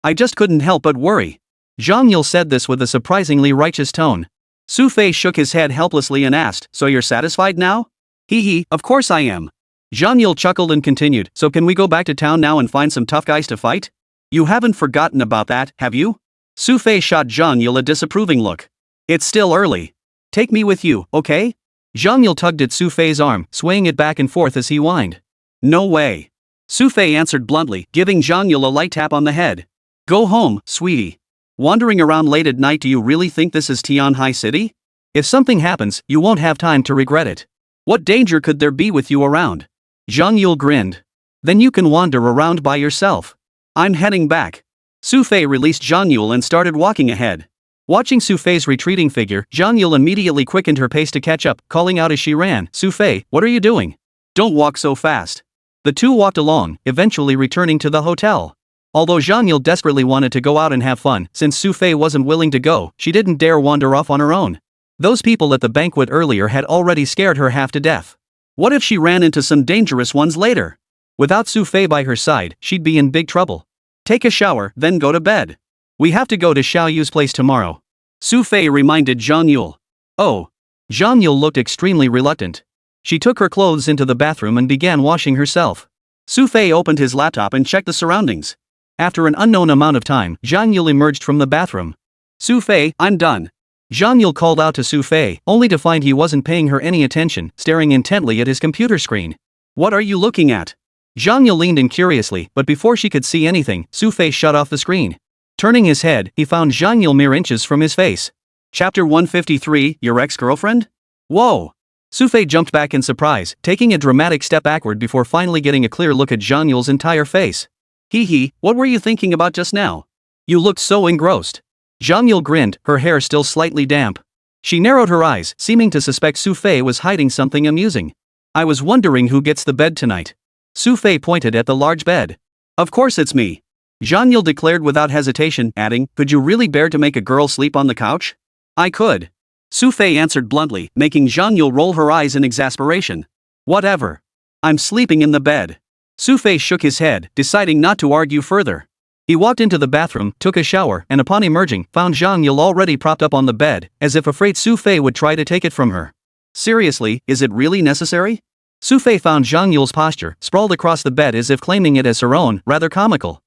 I just couldn't help but worry. Zhang Yule said this with a surprisingly righteous tone. Xu Fei shook his head helplessly and asked, so you're satisfied now? Hee, of course I am. Zhang Yule chuckled and continued, so can we go back to town now and find some tough guys to fight? You haven't forgotten about that, have you? Xu Fei shot Zhang Yule a disapproving look. It's still early. Take me with you, okay? Zhang Yule tugged at Xu Fei's arm, swaying it back and forth as he whined. No way. Xu Fei answered bluntly, giving Zhang Yule a light tap on the head. Go home, sweetie. Wandering around late at night, do you really think this is Tianhai City? If something happens, you won't have time to regret it. What danger could there be with you around? Zhang Yule grinned. Then you can wander around by yourself. I'm heading back. Xu Fei released Zhang Yule and started walking ahead. Watching Xu Fei's retreating figure, Zhang Yule immediately quickened her pace to catch up, calling out as she ran, Xu Fei, what are you doing? Don't walk so fast. The two walked along, eventually returning to the hotel. Although Zhang Yule desperately wanted to go out and have fun, since Xu Fei wasn't willing to go, she didn't dare wander off on her own. Those people at the banquet earlier had already scared her half to death. What if she ran into some dangerous ones later? Without Xu Fei by her side, she'd be in big trouble. Take a shower, then go to bed. We have to go to Xiao Yu's place tomorrow. Xu Fei reminded Zhang Yule. Oh. Zhang Yule looked extremely reluctant. She took her clothes into the bathroom and began washing herself. Xu Fei opened his laptop and checked the surroundings. After an unknown amount of time, Zhang Yule emerged from the bathroom. Xu Fei, I'm done. Zhang Yule called out to Xu Fei, only to find he wasn't paying her any attention, staring intently at his computer screen. What are you looking at? Zhang Yule leaned in curiously, but before she could see anything, Xu Fei shut off the screen. Turning his head, he found Zhang Yule mere inches from his face. Chapter 153, Your Ex-Girlfriend? Whoa! Xu Fei jumped back in surprise, taking a dramatic step backward before finally getting a clear look at Zhang Yule's entire face. Hee, what were you thinking about just now? You looked so engrossed. Zhang Yule grinned, her hair still slightly damp. She narrowed her eyes, seeming to suspect Xu Fei was hiding something amusing. I was wondering who gets the bed tonight. Xu Fei pointed at the large bed. Of course it's me. Zhang Yule declared without hesitation, adding, could you really bear to make a girl sleep on the couch? I could. Xu Fei answered bluntly, making Zhang Yule roll her eyes in exasperation. Whatever. I'm sleeping in the bed. Xu Fei shook his head, deciding not to argue further. He walked into the bathroom, took a shower, and upon emerging, found Zhang Yule already propped up on the bed, as if afraid Xu Fei would try to take it from her. Seriously, is it really necessary? Xu Fei found Zhang Yule's posture, sprawled across the bed as if claiming it as her own, rather comical.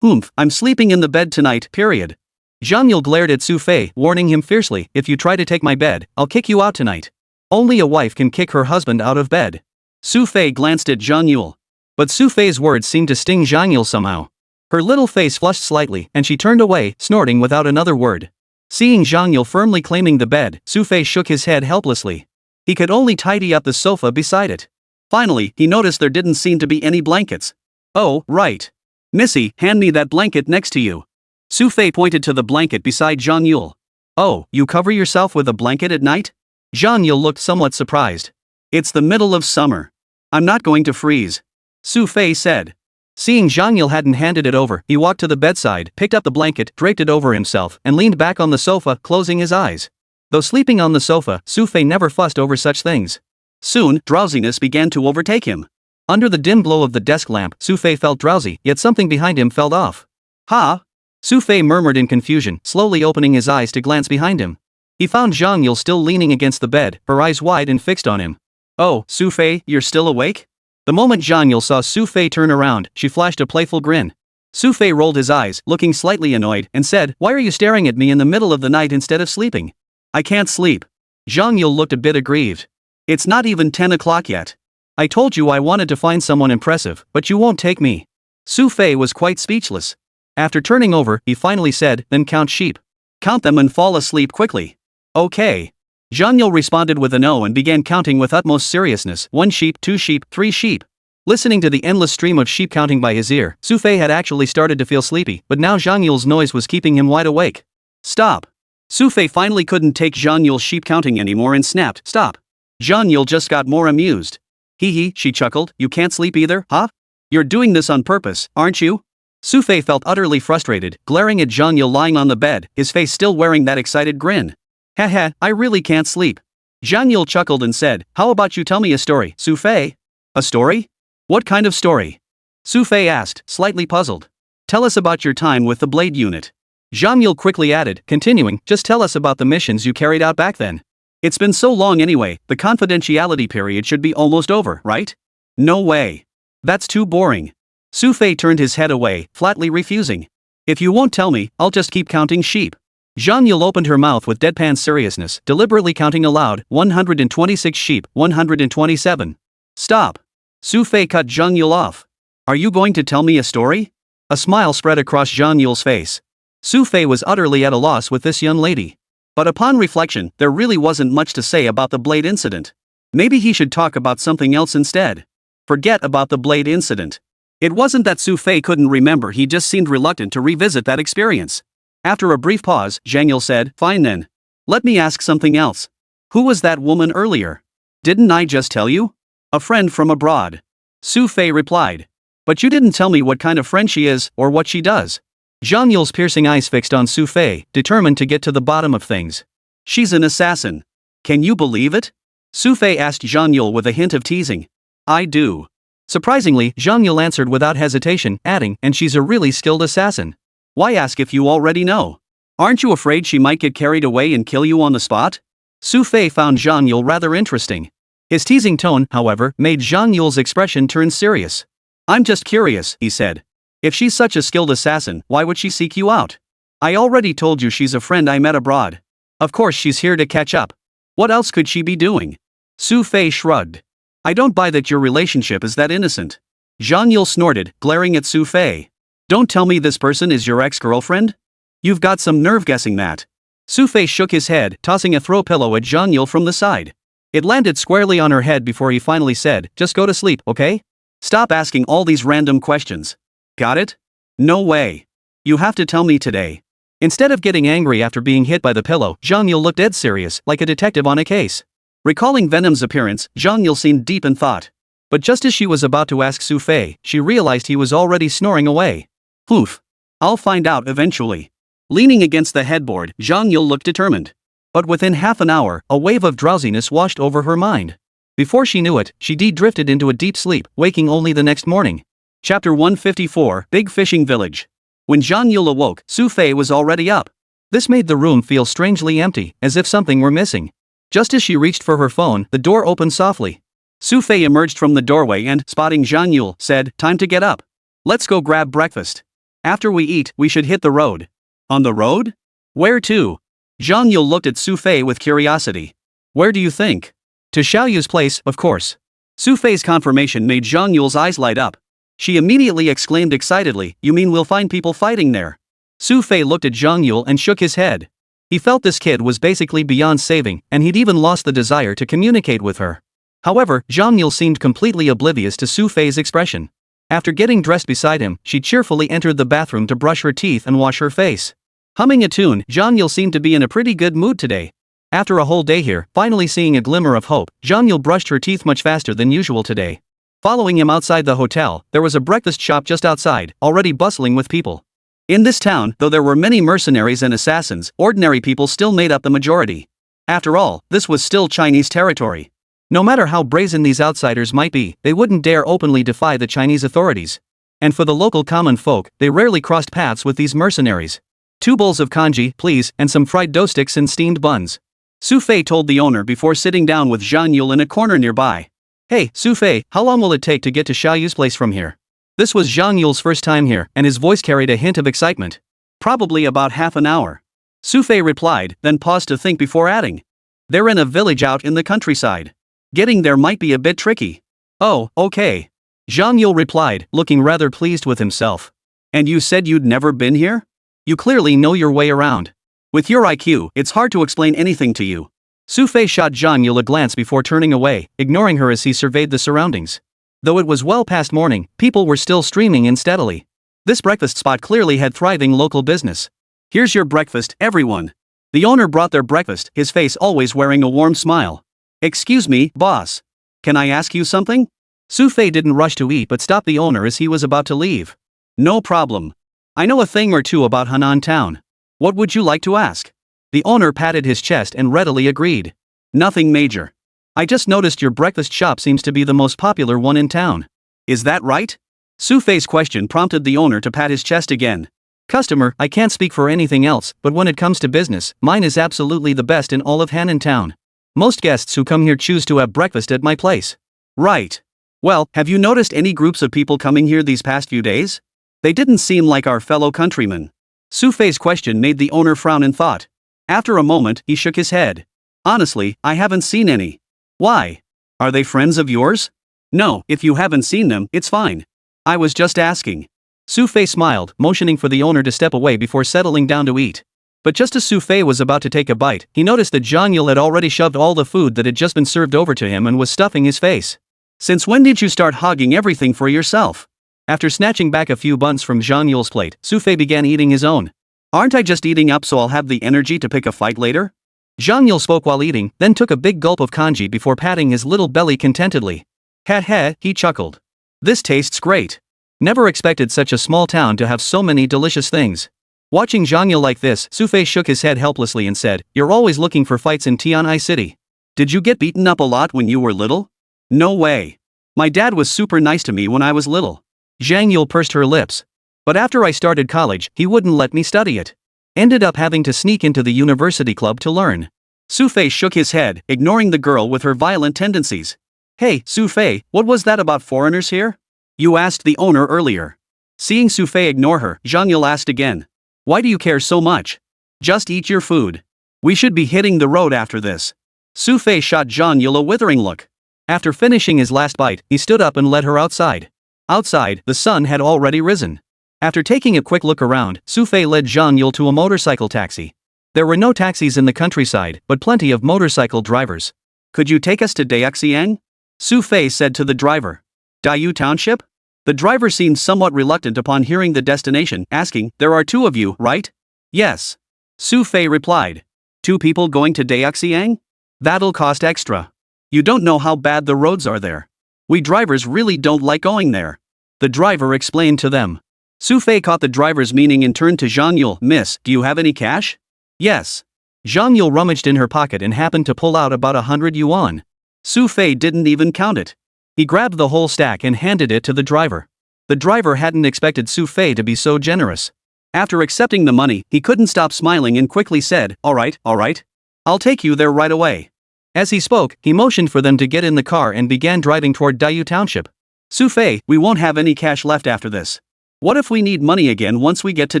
I'm sleeping in the bed tonight, period. Zhang Yule glared at Xu Fei, warning him fiercely, if you try to take my bed, I'll kick you out tonight. Only a wife can kick her husband out of bed. Xu Fei glanced at Zhang Yule. But Xu Fei's words seemed to sting Zhang Yule somehow. Her little face flushed slightly, and she turned away, snorting without another word. Seeing Zhang Yule firmly claiming the bed, Xu Fei shook his head helplessly. He could only tidy up the sofa beside it. Finally, he noticed there didn't seem to be any blankets. Oh, right. Missy, hand me that blanket next to you. Xu Fei pointed to the blanket beside Zhang Yule. Oh, you cover yourself with a blanket at night? Zhang Yule looked somewhat surprised. It's the middle of summer. I'm not going to freeze. Xu Fei said. Seeing Zhang Yule hadn't handed it over, he walked to the bedside, picked up the blanket, draped it over himself, and leaned back on the sofa, closing his eyes. Though sleeping on the sofa, Xu Fei never fussed over such things. Soon, drowsiness began to overtake him. Under the dim glow of the desk lamp, Xu Fei felt drowsy, yet something behind him fell off. Ha! Xu Fei murmured in confusion, slowly opening his eyes to glance behind him. He found Zhang Yule still leaning against the bed, her eyes wide and fixed on him. Oh, Xu Fei, you're still awake? The moment Zhang Yule saw Xu Fei turn around, she flashed a playful grin. Xu Fei rolled his eyes, looking slightly annoyed, and said, why are you staring at me in the middle of the night instead of sleeping? I can't sleep. Zhang Yule looked a bit aggrieved. It's not even 10 o'clock yet. I told you I wanted to find someone impressive, but you won't take me. Xu Fei was quite speechless. After turning over, he finally said, then count sheep. Count them and fall asleep quickly. Okay. Zhang Yule responded with an O and began counting with utmost seriousness, 1 sheep, 2 sheep, 3 sheep. Listening to the endless stream of sheep counting by his ear, Xu Fei had actually started to feel sleepy, but now Zhang Yule's noise was keeping him wide awake. Stop. Xu Fei finally couldn't take Zhang Yule's sheep counting anymore and snapped, stop. Zhang Yule just got more amused. Hee, she chuckled, you can't sleep either, huh? You're doing this on purpose, aren't you? Xu Fei felt utterly frustrated, glaring at Zhang Yule lying on the bed, his face still wearing that excited grin. Haha, I really can't sleep. Zhang Yule chuckled and said, how about you tell me a story, Xu Fei? A story? What kind of story? Xu Fei asked, slightly puzzled. Tell us about your time with the Blade unit. Zhang Yule quickly added, continuing, just tell us about the missions you carried out back then. It's been so long anyway, the confidentiality period should be almost over, right? No way. That's too boring. Xu Fei turned his head away, flatly refusing. If you won't tell me, I'll just keep counting sheep. Zhang Yule opened her mouth with deadpan seriousness, deliberately counting aloud, 126 sheep, 127. Stop. Xu Fei cut Zhang Yule off. Are you going to tell me a story? A smile spread across Zhang Yule's face. Xu Fei was utterly at a loss with this young lady. But upon reflection, there really wasn't much to say about the Blade incident. Maybe he should talk about something else instead. Forget about the Blade incident. It wasn't that Xu Fei couldn't remember, he just seemed reluctant to revisit that experience. After a brief pause, Zhang Yule said, fine then. Let me ask something else. Who was that woman earlier? Didn't I just tell you? A friend from abroad. Xu Fei replied. But you didn't tell me what kind of friend she is, or what she does. Zhang Yule's piercing eyes fixed on Xu Fei, determined to get to the bottom of things. She's an assassin. Can you believe it? Xu Fei asked Zhang Yule with a hint of teasing. I do. Surprisingly, Zhang Yule answered without hesitation, adding, and she's a really skilled assassin. Why ask if you already know? Aren't you afraid she might get carried away and kill you on the spot? Xu Fei found Zhang Yule rather interesting. His teasing tone, however, made Zhang Yule's expression turn serious. I'm just curious, he said. If she's such a skilled assassin, why would she seek you out? I already told you she's a friend I met abroad. Of course she's here to catch up. What else could she be doing? Xu Fei shrugged. I don't buy that your relationship is that innocent. Zhang Yule snorted, glaring at Xu Fei. Don't tell me this person is your ex-girlfriend? You've got some nerve guessing that. Xu Fei shook his head, tossing a throw pillow at Zhang Yule from the side. It landed squarely on her head before he finally said, just go to sleep, okay? Stop asking all these random questions. Got it? No way. You have to tell me today. Instead of getting angry after being hit by the pillow, Zhang Yule looked dead serious, like a detective on a case. Recalling Venom's appearance, Zhang Yule seemed deep in thought. But just as she was about to ask Xu Fei, she realized he was already snoring away. Oof. I'll find out eventually. Leaning against the headboard, Zhang Yule looked determined. But within half an hour, a wave of drowsiness washed over her mind. Before she knew it, she drifted into a deep sleep, waking only the next morning. Chapter 154, Big Fishing Village. When Zhang Yule awoke, Xu Fei was already up. This made the room feel strangely empty, as if something were missing. Just as she reached for her phone, the door opened softly. Xu Fei emerged from the doorway and, spotting Zhang Yule, said, time to get up. Let's go grab breakfast. After we eat, we should hit the road. On the road? Where to? Zhang Yule looked at Xu Fei with curiosity. Where do you think? To Xiaoyu's place, of course. Xu Fei's confirmation made Zhang Yule's eyes light up. She immediately exclaimed excitedly, you mean we'll find people fighting there? Xu Fei looked at Zhang Yule and shook his head. He felt this kid was basically beyond saving, and he'd even lost the desire to communicate with her. However, Zhang Yule seemed completely oblivious to Xu Fei's expression. After getting dressed beside him, she cheerfully entered the bathroom to brush her teeth and wash her face. Humming a tune, Zhang Yule seemed to be in a pretty good mood today. After a whole day here, finally seeing a glimmer of hope, Zhang Yule brushed her teeth much faster than usual today. Following him outside the hotel, there was a breakfast shop just outside, already bustling with people. In this town, though there were many mercenaries and assassins, ordinary people still made up the majority. After all, this was still Chinese territory. No matter how brazen these outsiders might be, they wouldn't dare openly defy the Chinese authorities. And for the local common folk, they rarely crossed paths with these mercenaries. 2 bowls of congee, please, and some fried dough sticks and steamed buns. Xu Fei told the owner before sitting down with Zhang Yule in a corner nearby. Hey, Xu Fei, how long will it take to get to Xiaoyu's place from here? This was Zhang Yule's first time here, and his voice carried a hint of excitement. Probably about half an hour. Xu Fei replied, then paused to think before adding. They're in a village out in the countryside. Getting there might be a bit tricky. Oh, okay. Zhang Yule replied, looking rather pleased with himself. And you said you'd never been here? You clearly know your way around. With your IQ, it's hard to explain anything to you. Xu Fei shot Zhang Yule a glance before turning away, ignoring her as he surveyed the surroundings. Though it was well past morning, people were still streaming in steadily. This breakfast spot clearly had thriving local business. Here's your breakfast, everyone. The owner brought their breakfast, his face always wearing a warm smile. Excuse me, boss. Can I ask you something? Xu Fei didn't rush to eat but stopped the owner as he was about to leave. No problem. I know a thing or two about Henan town. What would you like to ask? The owner patted his chest and readily agreed. Nothing major. I just noticed your breakfast shop seems to be the most popular one in town. Is that right? Xu Fei's question prompted the owner to pat his chest again. Customer, I can't speak for anything else, but when it comes to business, mine is absolutely the best in all of Henan town. Most guests who come here choose to have breakfast at my place. Right. Well, have you noticed any groups of people coming here these past few days? They didn't seem like our fellow countrymen. Xu Fei's question made the owner frown in thought. After a moment, he shook his head. Honestly, I haven't seen any. Why? Are they friends of yours? No, if you haven't seen them, it's fine. I was just asking. Xu Fei smiled, motioning for the owner to step away before settling down to eat. But just as Xu Fei was about to take a bite, he noticed that Zhang Yule had already shoved all the food that had just been served over to him and was stuffing his face. Since when did you start hogging everything for yourself? After snatching back a few buns from Zhang Yule's plate, Xu Fei began eating his own. Aren't I just eating up so I'll have the energy to pick a fight later? Zhang Yule spoke while eating, then took a big gulp of congee before patting his little belly contentedly. Heh heh, he chuckled. This tastes great. Never expected such a small town to have so many delicious things. Watching Zhang Yule like this, Xu Fei shook his head helplessly and said, "You're always looking for fights in Tianai City. Did you get beaten up a lot when you were little?" "No way. My dad was super nice to me when I was little." Zhang Yule pursed her lips. "But after I started college, he wouldn't let me study it. Ended up having to sneak into the university club to learn." Xu Fei shook his head, ignoring the girl with her violent tendencies. "Hey, Xu Fei, what was that about foreigners here? You asked the owner earlier." Seeing Xu Fei ignore her, Zhang Yule asked again. "Why do you care so much? Just eat your food. We should be hitting the road after this." Xu Fei shot Zhang Yule a withering look. After finishing his last bite, he stood up and led her outside. Outside, the sun had already risen. After taking a quick look around, Xu Fei led Zhang Yule to a motorcycle taxi. There were no taxis in the countryside, but plenty of motorcycle drivers. "Could you take us to Daexiang?" Xu Fei said to the driver. "Dayu Township?" The driver seemed somewhat reluctant upon hearing the destination, asking, "There are two of you, right?" "Yes." Xu Fei replied. "Two people going to Daexiang? That'll cost extra. You don't know how bad the roads are there. We drivers really don't like going there." The driver explained to them. Xu Fei caught the driver's meaning and turned to Zhang Yule. "Miss, do you have any cash?" "Yes." Zhang Yule rummaged in her pocket and happened to pull out about 100 yuan. Xu Fei didn't even count it. He grabbed the whole stack and handed it to the driver. The driver hadn't expected Xu Fei to be so generous. After accepting the money, he couldn't stop smiling and quickly said, all right. I'll take you there right away." As he spoke, he motioned for them to get in the car and began driving toward Dayu Township. "Xu Fei, we won't have any cash left after this. What if we need money again once we get to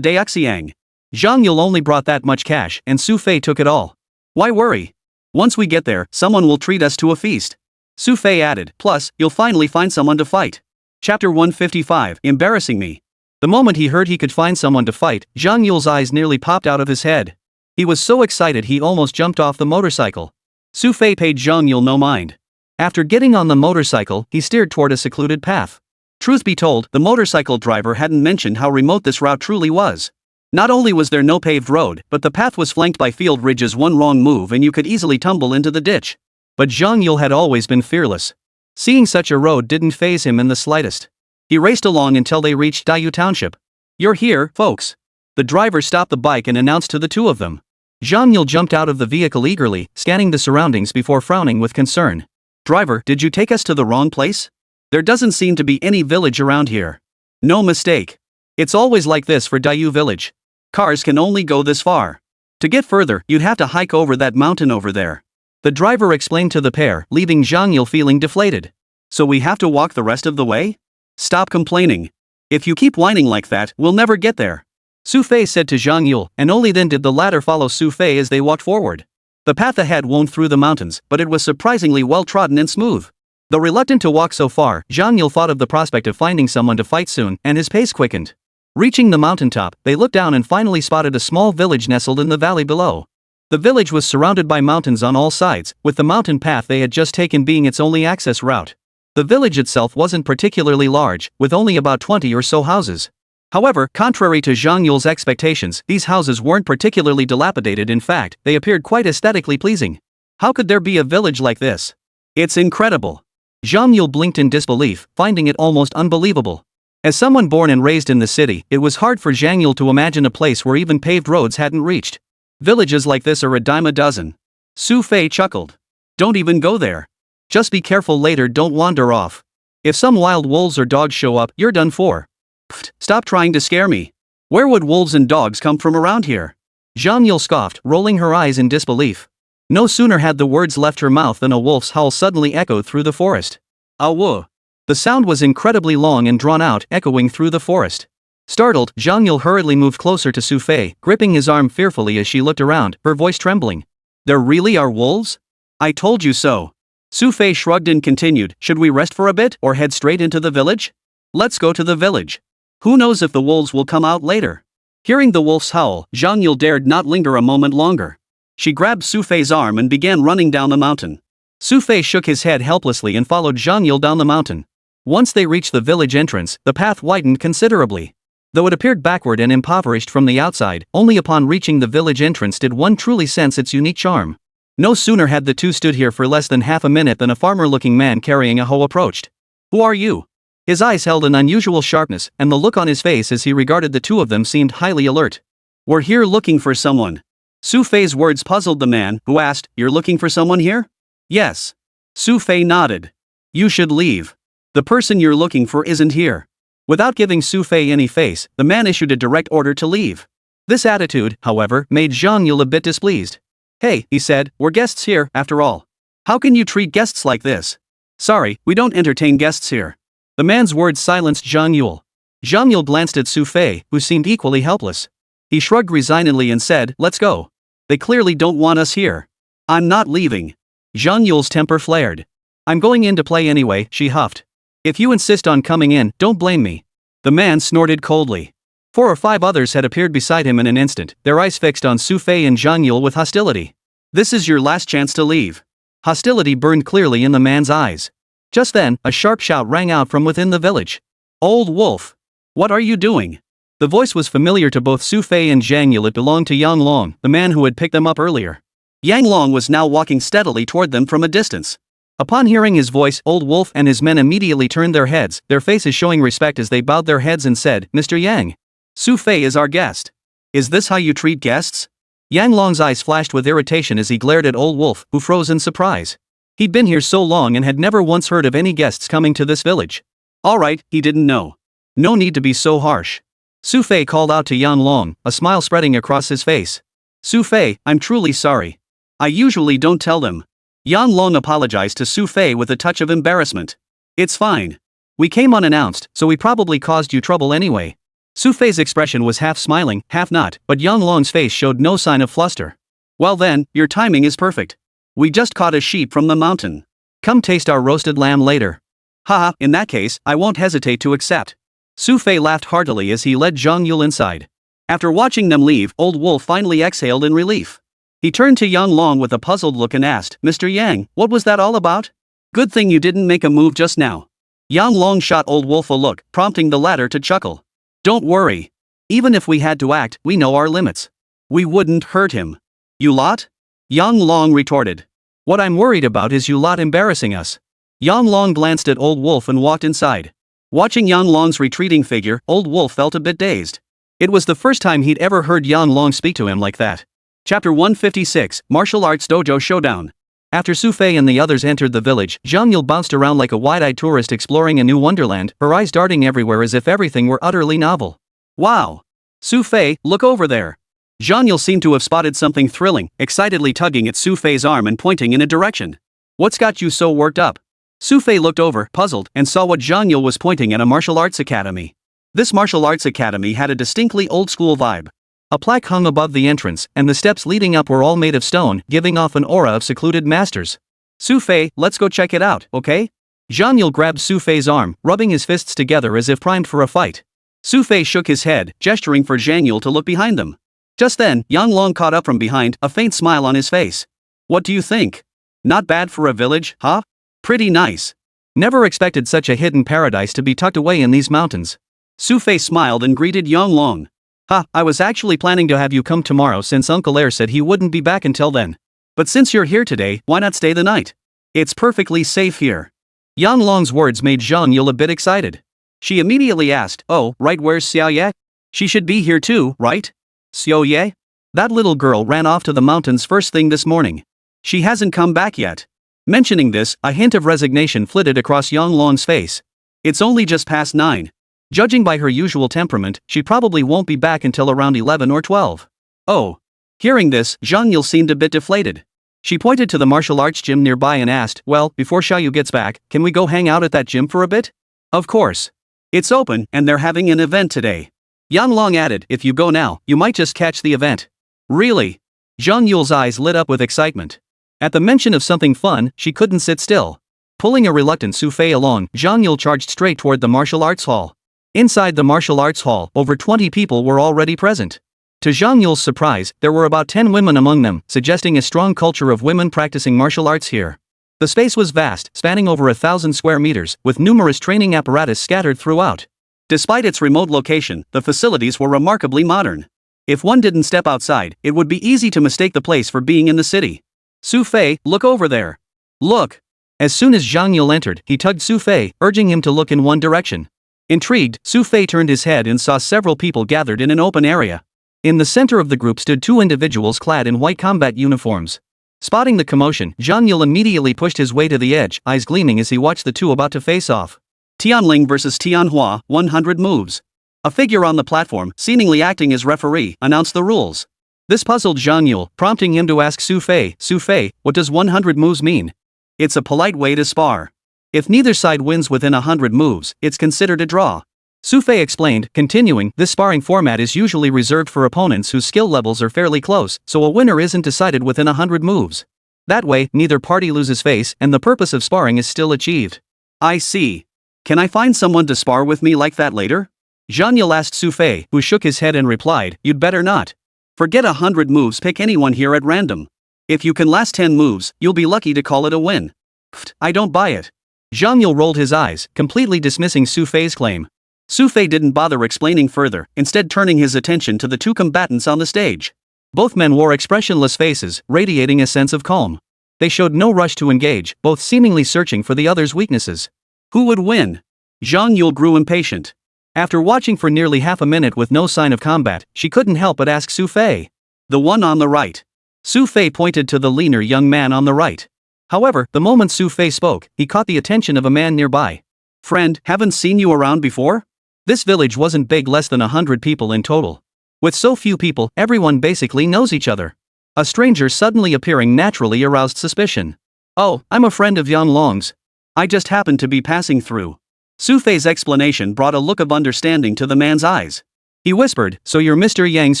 Daexiang?" Zhang Yule only brought that much cash and Xu Fei took it all. "Why worry? Once we get there, someone will treat us to a feast." Xu Fei added, "Plus, you'll finally find someone to fight." Chapter 155, Embarrassing Me. The moment he heard he could find someone to fight, Zhang Yule's eyes nearly popped out of his head. He was so excited he almost jumped off the motorcycle. Xu Fei paid Zhang Yule no mind. After getting on the motorcycle, he steered toward a secluded path. Truth be told, the motorcycle driver hadn't mentioned how remote this route truly was. Not only was there no paved road, but the path was flanked by field ridges. One wrong move and you could easily tumble into the ditch. But Zhang Yule had always been fearless. Seeing such a road didn't faze him in the slightest. He raced along until they reached Dayu Township. "You're here, folks." The driver stopped the bike and announced to the two of them. Zhang Yule jumped out of the vehicle eagerly, scanning the surroundings before frowning with concern. "Driver, did you take us to the wrong place? There doesn't seem to be any village around here." "No mistake. It's always like this for Dayu Village. Cars can only go this far. To get further, you'd have to hike over that mountain over there." The driver explained to the pair, leaving Zhang Yule feeling deflated. "So we have to walk the rest of the way? Stop complaining. If you keep whining like that, we'll never get there." Xu Fei said to Zhang Yule, and only then did the latter follow Xu Fei as they walked forward. The path ahead wound through the mountains, but it was surprisingly well trodden and smooth. Though reluctant to walk so far, Zhang Yule thought of the prospect of finding someone to fight soon, and his pace quickened. Reaching the mountaintop, they looked down and finally spotted a small village nestled in the valley below. The village was surrounded by mountains on all sides, with the mountain path they had just taken being its only access route. The village itself wasn't particularly large, with only about 20 or so houses. However, contrary to Zhang Yule's expectations, these houses weren't particularly dilapidated. In fact, they appeared quite aesthetically pleasing. How could there be a village like this? It's incredible. Zhang Yule blinked in disbelief, finding it almost unbelievable. As someone born and raised in the city, it was hard for Zhang Yule to imagine a place where even paved roads hadn't reached. Villages like this are a dime a dozen. Xu Fei chuckled. "Don't even go there. Just be careful later, don't wander off. If some wild wolves or dogs show up, you're done for." "Pfft, stop trying to scare me. Where would wolves and dogs come from around here?" Zhang Yule scoffed, rolling her eyes in disbelief. No sooner had the words left her mouth than a wolf's howl suddenly echoed through the forest. "Awu." The sound was incredibly long and drawn out, echoing through the forest. Startled, Zhang Yule hurriedly moved closer to Xu Fei, gripping his arm fearfully as she looked around, her voice trembling. "There really are wolves? I told you so." Xu Fei shrugged and continued, "Should we rest for a bit or head straight into the village?" "Let's go to the village. Who knows if the wolves will come out later." Hearing the wolf's howl, Zhang Yule dared not linger a moment longer. She grabbed Xu Fei's arm and began running down the mountain. Xu Fei shook his head helplessly and followed Zhang Yule down the mountain. Once they reached the village entrance, the path widened considerably. Though it appeared backward and impoverished from the outside, only upon reaching the village entrance did one truly sense its unique charm. No sooner had the two stood here for less than half a minute than a farmer-looking man carrying a hoe approached. "Who are you?" His eyes held an unusual sharpness, and the look on his face as he regarded the two of them seemed highly alert. "We're here looking for someone." Xu Fei's words puzzled the man, who asked, "You're looking for someone here?" "Yes." Xu Fei nodded. "You should leave. The person you're looking for isn't here." Without giving Xu Fei any face, the man issued a direct order to leave. This attitude, however, made Zhang Yule a bit displeased. "Hey," he said, "we're guests here, after all. How can you treat guests like this?" "Sorry, we don't entertain guests here." The man's words silenced Zhang Yule. Zhang Yule glanced at Xu Fei, who seemed equally helpless. He shrugged resignedly and said, "Let's go. They clearly don't want us here." "I'm not leaving." Zhang Yule's temper flared. "I'm going in to play anyway," she huffed. "If you insist on coming in, don't blame me." The man snorted coldly. 4 or 5 others had appeared beside him in an instant, their eyes fixed on Xu Fei and Zhang Yule with hostility. "This is your last chance to leave." Hostility burned clearly in the man's eyes. Just then, a sharp shout rang out from within the village. "Old wolf! What are you doing?" The voice was familiar to both Xu Fei and Zhang Yule. It belonged to Yang Long, the man who had picked them up earlier. Yang Long was now walking steadily toward them from a distance. Upon hearing his voice, Old Wolf and his men immediately turned their heads, their faces showing respect as they bowed their heads and said, "Mr. Yang. Xu Fei is our guest. Is this how you treat guests?" Yang Long's eyes flashed with irritation as he glared at Old Wolf, who froze in surprise. He'd been here so long and had never once heard of any guests coming to this village. All right, he didn't know. No need to be so harsh. Xu Fei called out to Yang Long, a smile spreading across his face. "Xu Fei, I'm truly sorry. I usually don't tell them." Yang Long apologized to Xu Fei with a touch of embarrassment. "It's fine. We came unannounced, so we probably caused you trouble anyway." Xu Fei's expression was half smiling, half not, but Yang Long's face showed no sign of fluster. "Well then, your timing is perfect. We just caught a sheep from the mountain. Come taste our roasted lamb later." "Haha, in that case, I won't hesitate to accept." Xu Fei laughed heartily as he led Zhang Yule inside. After watching them leave, Old Wolf finally exhaled in relief. He turned to Yang Long with a puzzled look and asked, "Mr. Yang, what was that all about? Good thing you didn't make a move just now." Yang Long shot Old Wolf a look, prompting the latter to chuckle. "Don't worry. Even if we had to act, we know our limits. We wouldn't hurt him." "You lot?" Yang Long retorted. "What I'm worried about is you lot embarrassing us." Yang Long glanced at Old Wolf and walked inside. Watching Yang Long's retreating figure, Old Wolf felt a bit dazed. It was the first time he'd ever heard Yang Long speak to him like that. Chapter 156, Martial Arts Dojo Showdown. After Xu Fei and the others entered the village, Zhang Yule bounced around like a wide-eyed tourist exploring a new wonderland, her eyes darting everywhere as if everything were utterly novel. "Wow! Xu Fei, look over there." Zhang Yule seemed to have spotted something thrilling, excitedly tugging at Xu Fei's arm and pointing in a direction. "What's got you so worked up?" Xu Fei looked over, puzzled, and saw what Zhang Yule was pointing at: a martial arts academy. This martial arts academy had a distinctly old-school vibe. A plaque hung above the entrance, and the steps leading up were all made of stone, giving off an aura of secluded masters. "Xu Fei, let's go check it out, okay?" Zhang Yule grabbed Xu Fei's arm, rubbing his fists together as if primed for a fight. Xu Fei shook his head, gesturing for Zhang Yule to look behind them. Just then, Yang Long caught up from behind, a faint smile on his face. "What do you think? Not bad for a village, huh? Pretty nice. Never expected such a hidden paradise to be tucked away in these mountains." Xu Fei smiled and greeted Yang Long. "Ha, I was actually planning to have you come tomorrow since Uncle Air said he wouldn't be back until then. But since you're here today, why not stay the night? It's perfectly safe here." Yang Long's words made Zhang Yule a bit excited. She immediately asked, "Oh, right, where's Xiao Ye? She should be here too, right?" "Xiao Ye? That little girl ran off to the mountains first thing this morning. She hasn't come back yet." Mentioning this, a hint of resignation flitted across Yang Long's face. "It's only just past 9. Judging by her usual temperament, she probably won't be back until around 11 or 12. "Oh." Hearing this, Zhang Yule seemed a bit deflated. She pointed to the martial arts gym nearby and asked, "Well, before Xiaoyu gets back, can we go hang out at that gym for a bit?" "Of course. It's open, and they're having an event today." Yang Long added, "If you go now, you might just catch the event." "Really?" Zhang Yule's eyes lit up with excitement. At the mention of something fun, she couldn't sit still. Pulling a reluctant Xu Fei along, Zhang Yule charged straight toward the martial arts hall. Inside the martial arts hall, over 20 people were already present. To Zhang Yule's surprise, there were about 10 women among them, suggesting a strong culture of women practicing martial arts here. The space was vast, spanning over 1,000 square meters, with numerous training apparatus scattered throughout. Despite its remote location, the facilities were remarkably modern. If one didn't step outside, it would be easy to mistake the place for being in the city. "Xu Fei, look over there. Look." As soon as Zhang Yule entered, he tugged Xu Fei, urging him to look in one direction. Intrigued, Xu Fei turned his head and saw several people gathered in an open area. In the center of the group stood two individuals clad in white combat uniforms. Spotting the commotion, Zhang Yule immediately pushed his way to the edge, eyes gleaming as he watched the two about to face off. Tianling vs Tianhua, 100 moves. A figure on the platform, seemingly acting as referee, announced the rules. This puzzled Zhang Yule, prompting him to ask Xu Fei, what does 100 moves mean? It's a polite way to spar. If neither side wins within 100 moves, it's considered a draw. Xu Fei explained, continuing, this sparring format is usually reserved for opponents whose skill levels are fairly close, so a winner isn't decided within 100 moves. That way, neither party loses face, and the purpose of sparring is still achieved. I see. Can I find someone to spar with me like that later? Zhang Yule asked Xu Fei, who shook his head and replied, you'd better not. Forget 100 moves, pick anyone here at random. If you can last 10 moves, you'll be lucky to call it a win. Pfft, I don't buy it. Zhang Yule rolled his eyes, completely dismissing Xu Fei's claim. Xu Fei didn't bother explaining further, instead turning his attention to the two combatants on the stage. Both men wore expressionless faces, radiating a sense of calm. They showed no rush to engage, both seemingly searching for the other's weaknesses. Who would win? Zhang Yule grew impatient. After watching for nearly half a minute with no sign of combat, she couldn't help but ask Xu Fei. The one on the right. Xu Fei pointed to the leaner young man on the right. However, the moment Xu Fei spoke, he caught the attention of a man nearby. Friend, haven't seen you around before? This village wasn't big, less than 100 people in total. With so few people, everyone basically knows each other. A stranger suddenly appearing naturally aroused suspicion. Oh, I'm a friend of Yan Long's. I just happened to be passing through. Xu Fei's explanation brought a look of understanding to the man's eyes. He whispered, so you're Mr. Yang's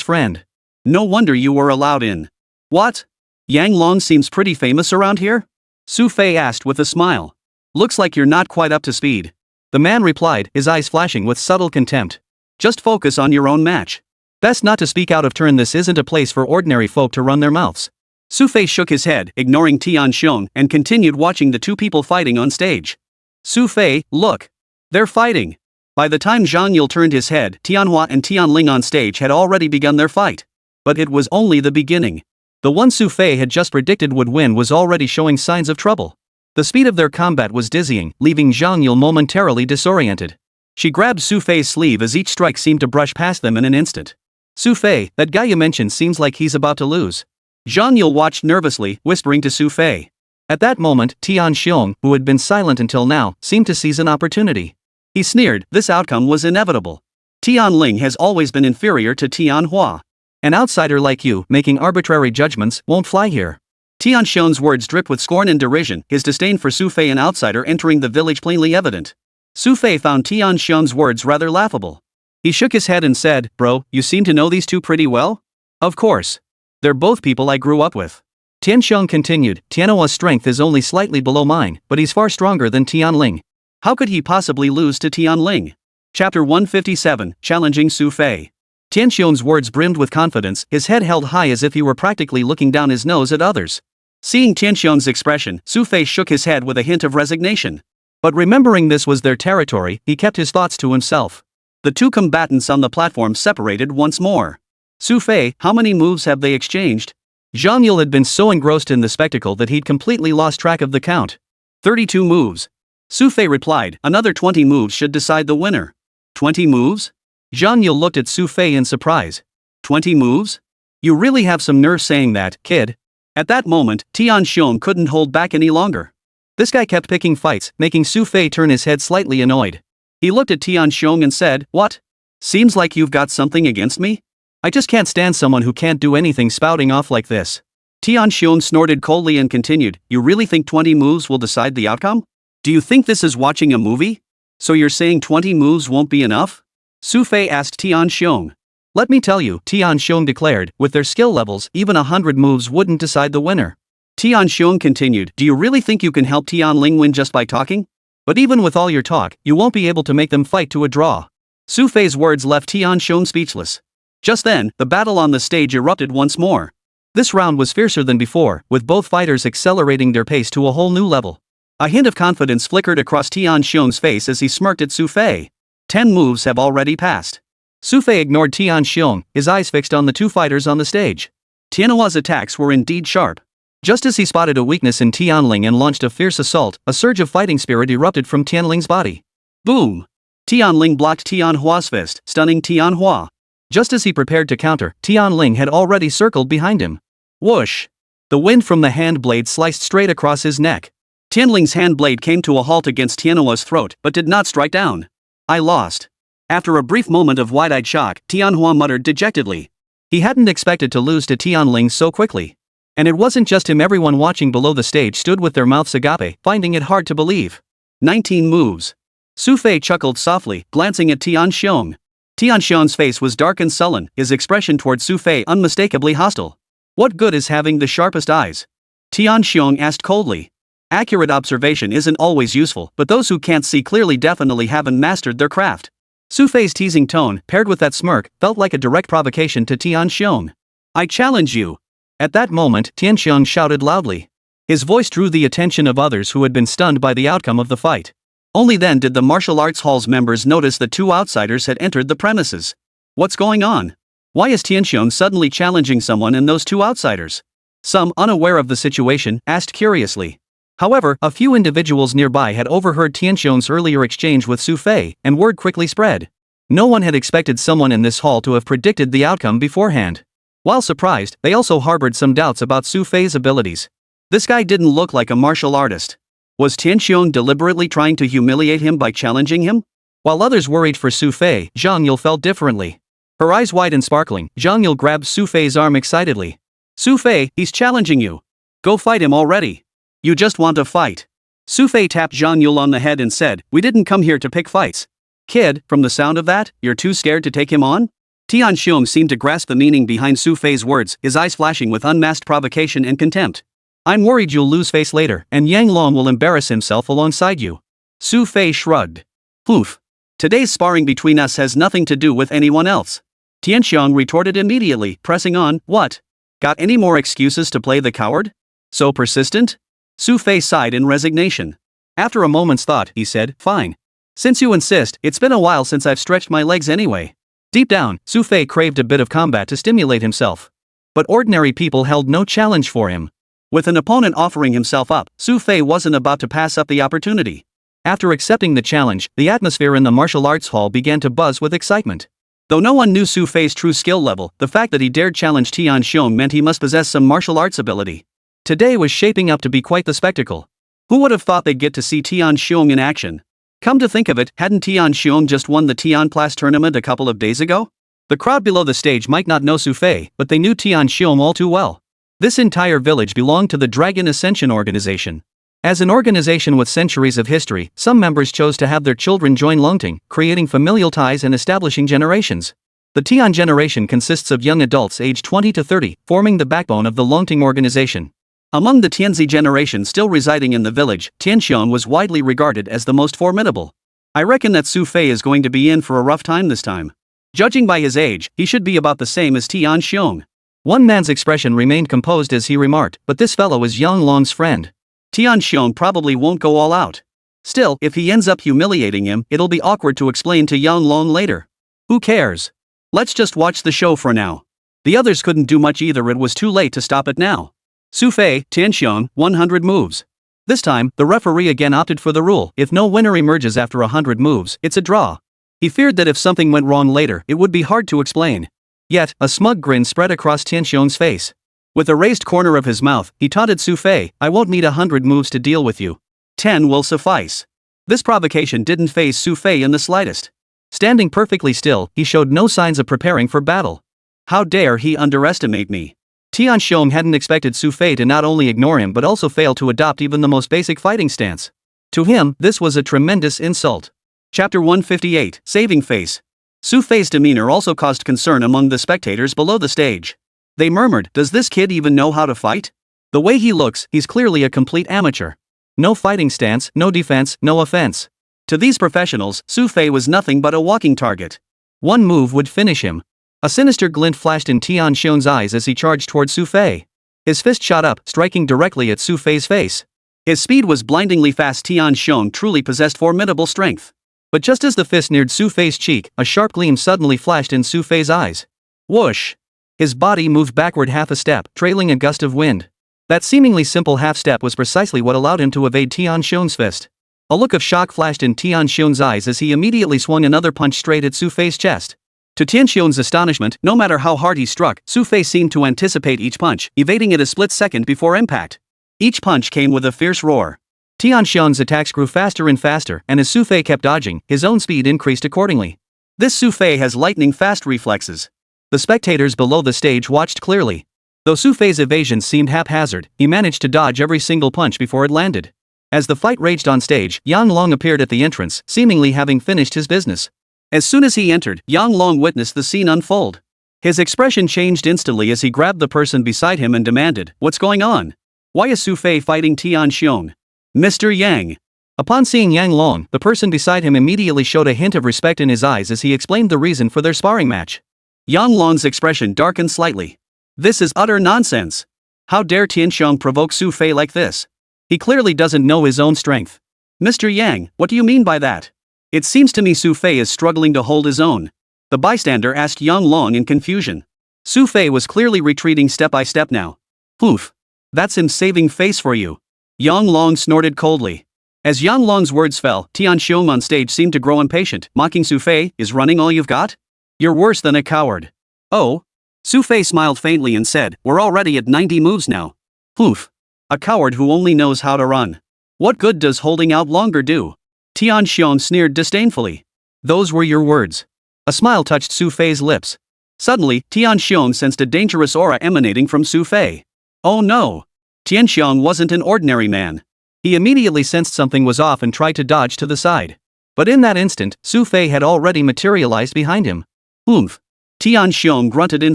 friend. No wonder you were allowed in. What? Yang Long seems pretty famous around here? Xu Fei asked with a smile. Looks like you're not quite up to speed. The man replied, his eyes flashing with subtle contempt. Just focus on your own match. Best not to speak out of turn, this isn't a place for ordinary folk to run their mouths. Xu Fei shook his head, ignoring Tian Xiong, and continued watching the two people fighting on stage. Xu Fei, look. They're fighting. By the time Zhang Yule turned his head, Tianhua and Tianling on stage had already begun their fight. But it was only the beginning. The one Xu Fei had just predicted would win was already showing signs of trouble. The speed of their combat was dizzying, leaving Zhang Yule momentarily disoriented. She grabbed Xu Fei's sleeve as each strike seemed to brush past them in an instant. Xu Fei, that guy you mentioned seems like he's about to lose. Zhang Yule watched nervously, whispering to Xu Fei. At that moment, Tian Xiong, who had been silent until now, seemed to seize an opportunity. He sneered, this outcome was inevitable. Tianling has always been inferior to Tianhua. An outsider like you, making arbitrary judgments, won't fly here. Tian Xiong's words dripped with scorn and derision, his disdain for Xu Fei, an outsider entering the village, plainly evident. Xu Fei found Tian Xiong's words rather laughable. He shook his head and said, bro, you seem to know these two pretty well? Of course. They're both people I grew up with. Tian Xiong continued, Tianhua's strength is only slightly below mine, but he's far stronger than Tianling. How could he possibly lose to Tianling? Chapter 157, Challenging Xu Fei. Tian Xiong's words brimmed with confidence, his head held high as if he were practically looking down his nose at others. Seeing Tian Xiong's expression, Xu Fei shook his head with a hint of resignation. But remembering this was their territory, he kept his thoughts to himself. The two combatants on the platform separated once more. Xu Fei, how many moves have they exchanged? Zhang Yule had been so engrossed in the spectacle that he'd completely lost track of the count. 32 moves. Xu Fei replied, another 20 moves should decide the winner. 20 moves? Zhang Yule looked at Xu Fei in surprise. 20 moves? You really have some nerve saying that, kid. At that moment, Tian Xiong couldn't hold back any longer. This guy kept picking fights, making Xu Fei turn his head slightly annoyed. He looked at Tian Xiong and said, what? Seems like you've got something against me? I just can't stand someone who can't do anything spouting off like this. Tian Xiong snorted coldly and continued, you really think 20 moves will decide the outcome? Do you think this is watching a movie? So you're saying 20 moves won't be enough? Xu Fei asked Tian Xiong. Let me tell you, Tian Xiong declared, with their skill levels, even 100 moves wouldn't decide the winner. Tian Xiong continued, do you really think you can help Tianling win just by talking? But even with all your talk, you won't be able to make them fight to a draw. Xu Fei's words left Tian Xiong speechless. Just then, the battle on the stage erupted once more. This round was fiercer than before, with both fighters accelerating their pace to a whole new level. A hint of confidence flickered across Tian Xiong's face as he smirked at Xu Fei. 10 moves have already passed. Xu Fei ignored Tian Xiong, his eyes fixed on the two fighters on the stage. Tianhua's attacks were indeed sharp. Just as he spotted a weakness in Tianling and launched a fierce assault, a surge of fighting spirit erupted from Tianling's body. Boom! Tianling blocked Tianhua's fist, stunning Tianhua. Just as he prepared to counter, Tianling had already circled behind him. Whoosh! The wind from the hand blade sliced straight across his neck. Tianling's hand blade came to a halt against Tianhua's throat, but did not strike down. I lost. After a brief moment of wide-eyed shock, Tianhua muttered dejectedly. He hadn't expected to lose to Tianling so quickly. And it wasn't just him, everyone watching below the stage stood with their mouths agape, finding it hard to believe. 19 moves. Xu Fei chuckled softly, glancing at Tianxiong. Tianxiong's face was dark and sullen, his expression toward Xu Fei unmistakably hostile. What good is having the sharpest eyes? Tianxiong asked coldly. Accurate observation isn't always useful, but those who can't see clearly definitely haven't mastered their craft. Xu Fei's teasing tone, paired with that smirk, felt like a direct provocation to Tianxiong. I challenge you. At that moment, Tianxiong shouted loudly. His voice drew the attention of others who had been stunned by the outcome of the fight. Only then did the martial arts hall's members notice that two outsiders had entered the premises. What's going on? Why is Tianxiong suddenly challenging someone and those two outsiders? Some, unaware of the situation, asked curiously. However, a few individuals nearby had overheard Tianxiong's earlier exchange with Xu Fei, and word quickly spread. No one had expected someone in this hall to have predicted the outcome beforehand. While surprised, they also harbored some doubts about Xu Fei's abilities. This guy didn't look like a martial artist. Was Tianxiong deliberately trying to humiliate him by challenging him? While others worried for Xu Fei, Zhang Yule felt differently. Her eyes wide and sparkling, Zhang Yule grabbed Xu Fei's arm excitedly. Xu Fei, he's challenging you. Go fight him already. You just want to fight. Xu Fei tapped Zhang Yule on the head and said, we didn't come here to pick fights. Kid, from the sound of that, you're too scared to take him on? Tianxiong seemed to grasp the meaning behind Xu Fei's words, his eyes flashing with unmasked provocation and contempt. I'm worried you'll lose face later, and Yang Long will embarrass himself alongside you. Xu Fei shrugged. Poof. Today's sparring between us has nothing to do with anyone else. Tianxiong retorted immediately, pressing on, what? Got any more excuses to play the coward? So persistent? Xu Fei sighed in resignation. After a moment's thought, he said, fine. Since you insist, it's been a while since I've stretched my legs anyway. Deep down, Xu Fei craved a bit of combat to stimulate himself. But ordinary people held no challenge for him. With an opponent offering himself up, Xu Fei wasn't about to pass up the opportunity. After accepting the challenge, the atmosphere in the martial arts hall began to buzz with excitement. Though no one knew Xu Fei's true skill level, the fact that he dared challenge Tianxiong meant he must possess some martial arts ability. Today was shaping up to be quite the spectacle. Who would have thought they'd get to see Tianxiong in action? Come to think of it, hadn't Tianxiong just won the Tianplas tournament a couple of days ago? The crowd below the stage might not know Xu Fei, but they knew Tianxiong all too well. This entire village belonged to the Dragon Ascension organization. As an organization with centuries of history, some members chose to have their children join Longting, creating familial ties and establishing generations. The Tian generation consists of young adults aged 20 to 30, forming the backbone of the Longting organization. Among the Tianzi generation still residing in the village, Tianxiong was widely regarded as the most formidable. I reckon that Xu Fei is going to be in for a rough time this time. Judging by his age, he should be about the same as Tianxiong. One man's expression remained composed as he remarked, but this fellow is Yang Long's friend. Tianxiong probably won't go all out. Still, if he ends up humiliating him, it'll be awkward to explain to Yang Long later. Who cares? Let's just watch the show for now. The others couldn't do much either, it was too late to stop it now. Xu Fei, Tianxiong, 100 moves. This time, the referee again opted for the rule, if no winner emerges after 100 moves, it's a draw. He feared that if something went wrong later, it would be hard to explain. Yet, a smug grin spread across Tianxiong's face. With a raised corner of his mouth, he taunted Xu Fei, I won't need 100 moves to deal with you. 10 will suffice. This provocation didn't faze Xu Fei in the slightest. Standing perfectly still, he showed no signs of preparing for battle. How dare he underestimate me? Tianxiong hadn't expected Xu Fei to not only ignore him but also fail to adopt even the most basic fighting stance. To him, this was a tremendous insult. Chapter 158, Saving Face. Xu Fei's demeanor also caused concern among the spectators below the stage. They murmured, does this kid even know how to fight? The way he looks, he's clearly a complete amateur. No fighting stance, no defense, no offense. To these professionals, Xu Fei was nothing but a walking target. One move would finish him. A sinister glint flashed in Tianxiong's eyes as he charged toward Xu Fei. His fist shot up, striking directly at Xu Fei's face. His speed was blindingly fast. Tianxiong truly possessed formidable strength. But just as the fist neared Xu Fei's cheek, a sharp gleam suddenly flashed in Xu Fei's eyes. Whoosh! His body moved backward half a step, trailing a gust of wind. That seemingly simple half-step was precisely what allowed him to evade Tian Xion's fist. A look of shock flashed in Tian Xion's eyes as he immediately swung another punch straight at Xu Fei's chest. To Tian Xion's astonishment, no matter how hard he struck, Xu Fei seemed to anticipate each punch, evading it a split second before impact. Each punch came with a fierce roar. Tian Xion's attacks grew faster and faster, and as Xu Fei kept dodging, his own speed increased accordingly. This Xu Fei has lightning-fast reflexes. The spectators below the stage watched clearly. Though Xu Fei's evasions seemed haphazard, he managed to dodge every single punch before it landed. As the fight raged on stage, Yang Long appeared at the entrance, seemingly having finished his business. As soon as he entered, Yang Long witnessed the scene unfold. His expression changed instantly as he grabbed the person beside him and demanded, "What's going on? Why is Xu Fei fighting Tian Xiong?" "Mr. Yang." Upon seeing Yang Long, the person beside him immediately showed a hint of respect in his eyes as he explained the reason for their sparring match. Yang Long's expression darkened slightly. This is utter nonsense. How dare Tian Xiong provoke Xu Fei like this? He clearly doesn't know his own strength. "Mr. Yang, what do you mean by that? It seems to me Xu Fei is struggling to hold his own." The bystander asked Yang Long in confusion. Xu Fei was clearly retreating step by step now. "Poof. That's him saving face for you." Yang Long snorted coldly. As Yang Long's words fell, Tian Xiong on stage seemed to grow impatient, mocking Xu Fei, "Is running all you've got? You're worse than a coward." "Oh?" Xu Fei smiled faintly and said, "We're already at 90 moves now." "Poof. A coward who only knows how to run. What good does holding out longer do?" Tian Xiong sneered disdainfully. "Those were your words." A smile touched Xu Fei's lips. Suddenly, Tian Xiong sensed a dangerous aura emanating from Xu Fei. Oh no! Tian Xiong wasn't an ordinary man. He immediately sensed something was off and tried to dodge to the side. But in that instant, Xu Fei had already materialized behind him. "Oomph!" Tian Xiong grunted in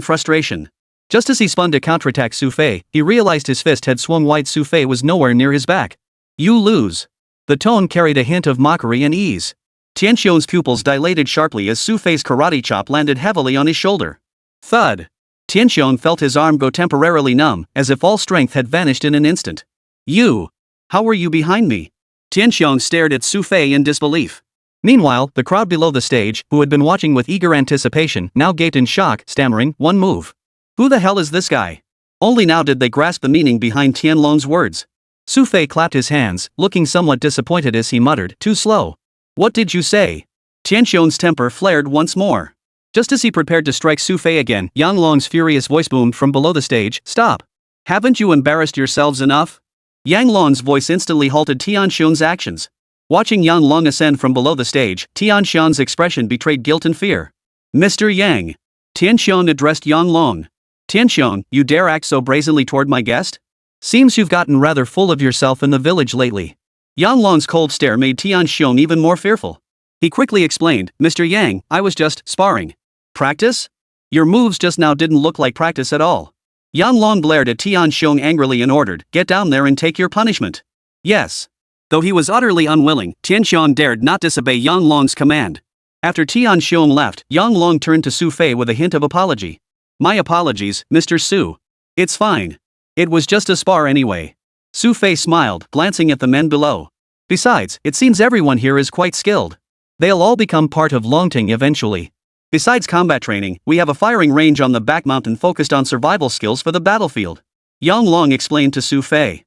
frustration. Just as he spun to counterattack Xu Fei, he realized his fist had swung wide. Xu Fei was nowhere near his back. "You lose." The tone carried a hint of mockery and ease. Tian Xiong's pupils dilated sharply as Xu Fei's karate chop landed heavily on his shoulder. Thud! Tian Xiong felt his arm go temporarily numb, as if all strength had vanished in an instant. "You! How were you behind me?" Tian Xiong stared at Xu Fei in disbelief. Meanwhile, the crowd below the stage, who had been watching with eager anticipation, now gaped in shock, stammering, "One move. Who the hell is this guy?" Only now did they grasp the meaning behind Tian Long's words. Xu Fei clapped his hands, looking somewhat disappointed as he muttered, "Too slow." "What did you say?" Tian Xiong's temper flared once more. Just as he prepared to strike Xu Fei again, Yang Long's furious voice boomed from below the stage, "Stop! Haven't you embarrassed yourselves enough?" Yang Long's voice instantly halted Tian Xiong's actions. Watching Yang Long ascend from below the stage, Tian Xiong's expression betrayed guilt and fear. "Mr. Yang." Tian Xiong addressed Yang Long. "Tian Xiong, you dare act so brazenly toward my guest? Seems you've gotten rather full of yourself in the village lately." Yang Long's cold stare made Tian Xiong even more fearful. He quickly explained, "Mr. Yang, I was just sparring." "Practice? Your moves just now didn't look like practice at all." Yang Long glared at Tian Xiong angrily and ordered, "Get down there and take your punishment." "Yes." Though he was utterly unwilling, Tian Xiong dared not disobey Yang Long's command. After Tian Xiong left, Yang Long turned to Xu Fei with a hint of apology. "My apologies, Mr. Su. It's fine. It was just a spar anyway." Xu Fei smiled, glancing at the men below. "Besides, it seems everyone here is quite skilled. They'll all become part of Longting eventually. Besides combat training, we have a firing range on the back mountain focused on survival skills for the battlefield." Yang Long explained to Xu Fei.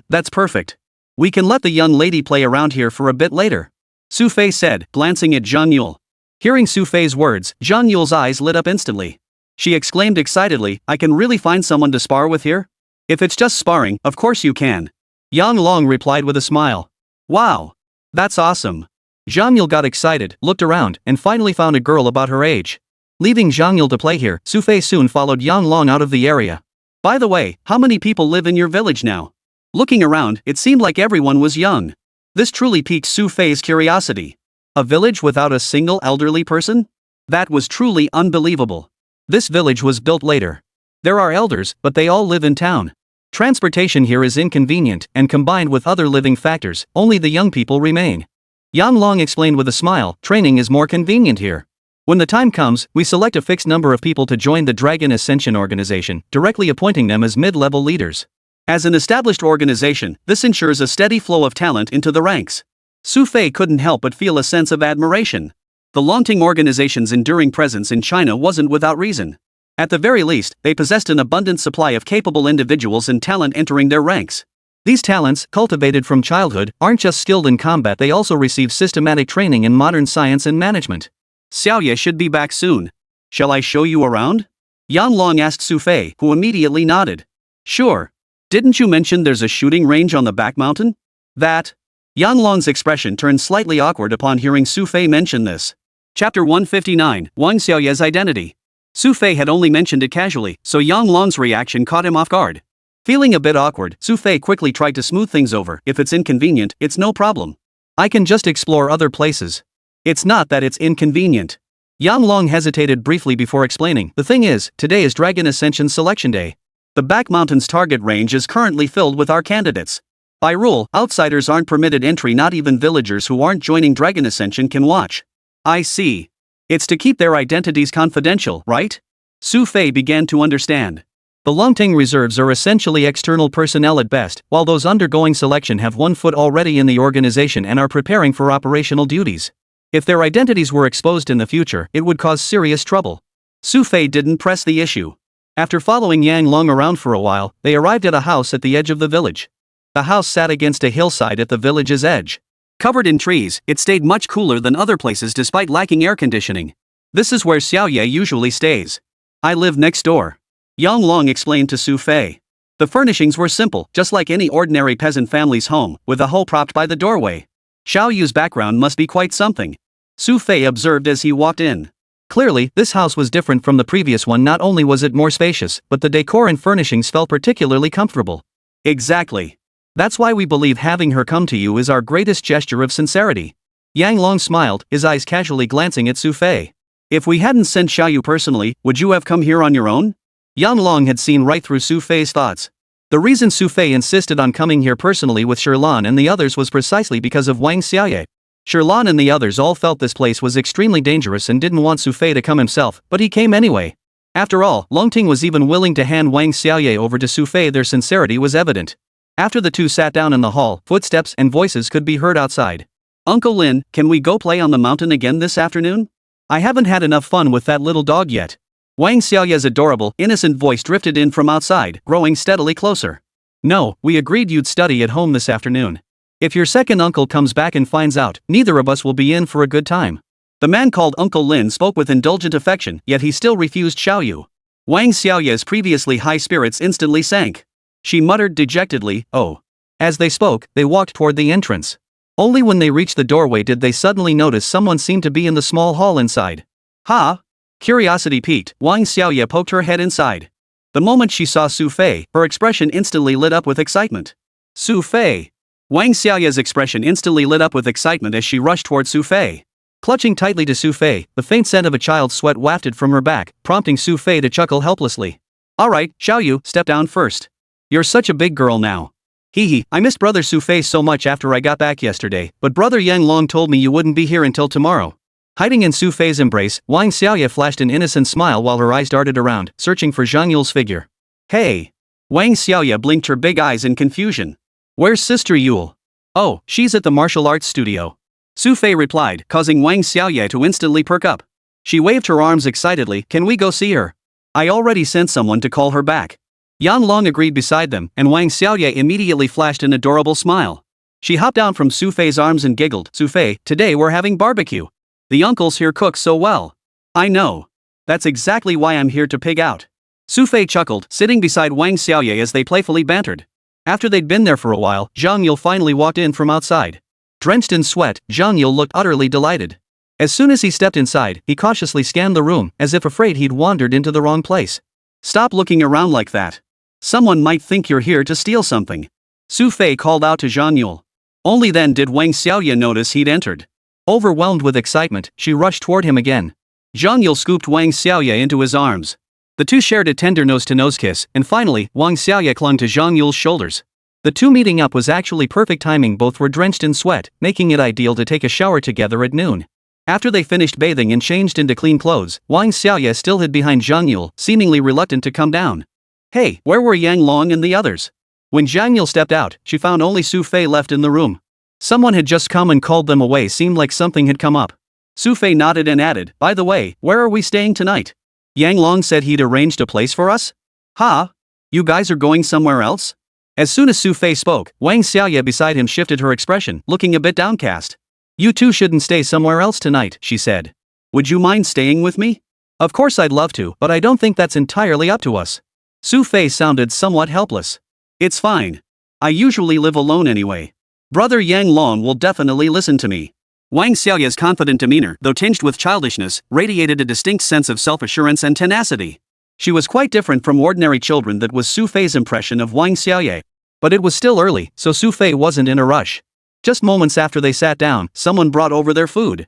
That's perfect. We can let the young lady play around here for a bit later," Xu Fei said, glancing at Zhang Yule. Hearing Xu Fei's words, Zhang Yule's eyes lit up instantly. She exclaimed excitedly, "I can really find someone to spar with here? If it's just sparring, of course you can." Yang Long replied with a smile. "Wow! That's awesome." Zhang Yule got excited, looked around, and finally found a girl about her age. Leaving Zhang Yule to play here, Xu Fei soon followed Yang Long out of the area. "By the way, how many people live in your village now?" Looking around, it seemed like everyone was young. This truly piqued Xu Fei's curiosity. A village without a single elderly person? That was truly unbelievable. This village was built later. There are elders, but they all live in town. Transportation here is inconvenient, and combined with other living factors, only the young people remain. Yang Long explained with a smile, "Training is more convenient here. When the time comes, we select a fixed number of people to join the Dragon Ascension organization, directly appointing them as mid-level leaders. As an established organization, this ensures a steady flow of talent into the ranks." Xu Fei couldn't help but feel a sense of admiration. The Longting organization's enduring presence in China wasn't without reason. At the very least, they possessed an abundant supply of capable individuals and talent entering their ranks. These talents, cultivated from childhood, aren't just skilled in combat, they also receive systematic training in modern science and management. Xiaoye should be back soon. Shall I show you around? Yang Long asked Xu Fei, who immediately nodded. Sure. Didn't you mention there's a shooting range on the back mountain? That. Yang Long's expression turned slightly awkward upon hearing Xu Fei mention this. Chapter 159, Wang Xiaoye's Identity. Xu Fei had only mentioned it casually, so Yang Long's reaction caught him off guard. Feeling a bit awkward, Xu Fei quickly tried to smooth things over. If it's inconvenient, it's no problem. I can just explore other places. It's not that it's inconvenient. Yang Long hesitated briefly before explaining. The thing is, today is Dragon Ascension Selection Day. The back mountain's target range is currently filled with our candidates. By rule, outsiders aren't permitted entry, not even villagers who aren't joining Dragon Ascension can watch. I see. It's to keep their identities confidential, right? Xu Fei began to understand. The Longting reserves are essentially external personnel at best, while those undergoing selection have one foot already in the organization and are preparing for operational duties. If their identities were exposed in the future, it would cause serious trouble. Xu Fei didn't press the issue. After following Yang Long around for a while, they arrived at a house at the edge of the village. The house sat against a hillside at the village's edge. Covered in trees, it stayed much cooler than other places despite lacking air conditioning. This is where Xiaoye usually stays. I live next door. Yang Long explained to Xu Fei. The furnishings were simple, just like any ordinary peasant family's home, with a hole propped by the doorway. Xiao Yu's background must be quite something. Xu Fei observed as he walked in. Clearly, this house was different from the previous one. Not only was it more spacious, but the decor and furnishings felt particularly comfortable. Exactly. That's why we believe having her come to you is our greatest gesture of sincerity. Yang Long smiled, his eyes casually glancing at Xu Fei. If we hadn't sent Xiaoyu personally, would you have come here on your own? Yang Long had seen right through Xu Fei's thoughts. The reason Xu Fei insisted on coming here personally with Shirlan and the others was precisely because of Wang Xiaoye. Shirlan and the others all felt this place was extremely dangerous and didn't want Xu Fei to come himself, but he came anyway. After all, Longting was even willing to hand Wang Xiaoye over to Xu Fei. Their sincerity was evident. After the two sat down in the hall, footsteps and voices could be heard outside. Uncle Lin, can we go play on the mountain again this afternoon? I haven't had enough fun with that little dog yet. Wang Xiaoye's adorable, innocent voice drifted in from outside, growing steadily closer. No, we agreed you'd study at home this afternoon. If your second uncle comes back and finds out, neither of us will be in for a good time. The man called Uncle Lin spoke with indulgent affection, yet he still refused Xiaoyu. Wang Xiaoye's previously high spirits instantly sank. She muttered dejectedly, oh. As they spoke, they walked toward the entrance. Only when they reached the doorway did they suddenly notice someone seemed to be in the small hall inside. Ha! Curiosity piqued, Wang Xiaoye poked her head inside. The moment she saw Xu Fei, her expression instantly lit up with excitement. Xu Fei! Wang Xiaoye's expression instantly lit up with excitement as she rushed toward Xu Fei. Clutching tightly to Xu Fei, the faint scent of a child's sweat wafted from her back, prompting Xu Fei to chuckle helplessly. Alright, Xiaoyu, step down first. You're such a big girl now. Hee hee, I missed brother Xu Fei so much after I got back yesterday, but brother Yang Long told me you wouldn't be here until tomorrow. Hiding in Xu Fei's embrace, Wang Xiaoye flashed an innocent smile while her eyes darted around, searching for Zhang Yule's figure. Hey! Wang Xiaoye blinked her big eyes in confusion. Where's Sister Yule? Oh, she's at the martial arts studio. Xu Fei replied, causing Wang Xiaoye to instantly perk up. She waved her arms excitedly, can we go see her? I already sent someone to call her back. Yang Long agreed beside them, and Wang Xiaoye immediately flashed an adorable smile. She hopped down from Xu Fei's arms and giggled, Xu Fei, today we're having barbecue. The uncles here cook so well. I know. That's exactly why I'm here to pig out. Xu Fei chuckled, sitting beside Wang Xiaoye as they playfully bantered. After they'd been there for a while, Zhang Yule finally walked in from outside. Drenched in sweat, Zhang Yule looked utterly delighted. As soon as he stepped inside, he cautiously scanned the room, as if afraid he'd wandered into the wrong place. Stop looking around like that. Someone might think you're here to steal something. Xu Fei called out to Zhang Yule. Only then did Wang Xiaoye notice he'd entered. Overwhelmed with excitement, she rushed toward him again. Zhang Yule scooped Wang Xiaoye into his arms. The two shared a tender nose-to-nose kiss, and finally, Wang Xiaoye clung to Zhang Yule's shoulders. The two meeting up was actually perfect timing. Both were drenched in sweat, making it ideal to take a shower together at noon. After they finished bathing and changed into clean clothes, Wang Xiaoye still hid behind Zhang Yule, seemingly reluctant to come down. Hey, where were Yang Long and the others? When Zhang Yule stepped out, she found only Xu Fei left in the room. Someone had just come and called them away. Seemed like something had come up. Xu Fei nodded and added, by the way, where are we staying tonight? Yang Long said he'd arranged a place for us? Ha? You guys are going somewhere else? As soon as Xu Fei spoke, Wang Xiaoye beside him shifted her expression, looking a bit downcast. You two shouldn't stay somewhere else tonight, she said. Would you mind staying with me? Of course I'd love to, but I don't think that's entirely up to us. Xu Fei sounded somewhat helpless. It's fine. I usually live alone anyway. Brother Yang Long will definitely listen to me. Wang Xiaoye's confident demeanor, though tinged with childishness, radiated a distinct sense of self-assurance and tenacity. She was quite different from ordinary children. That was Xu Fei's impression of Wang Xiaoye. But it was still early, so Xu Fei wasn't in a rush. Just moments after they sat down, someone brought over their food.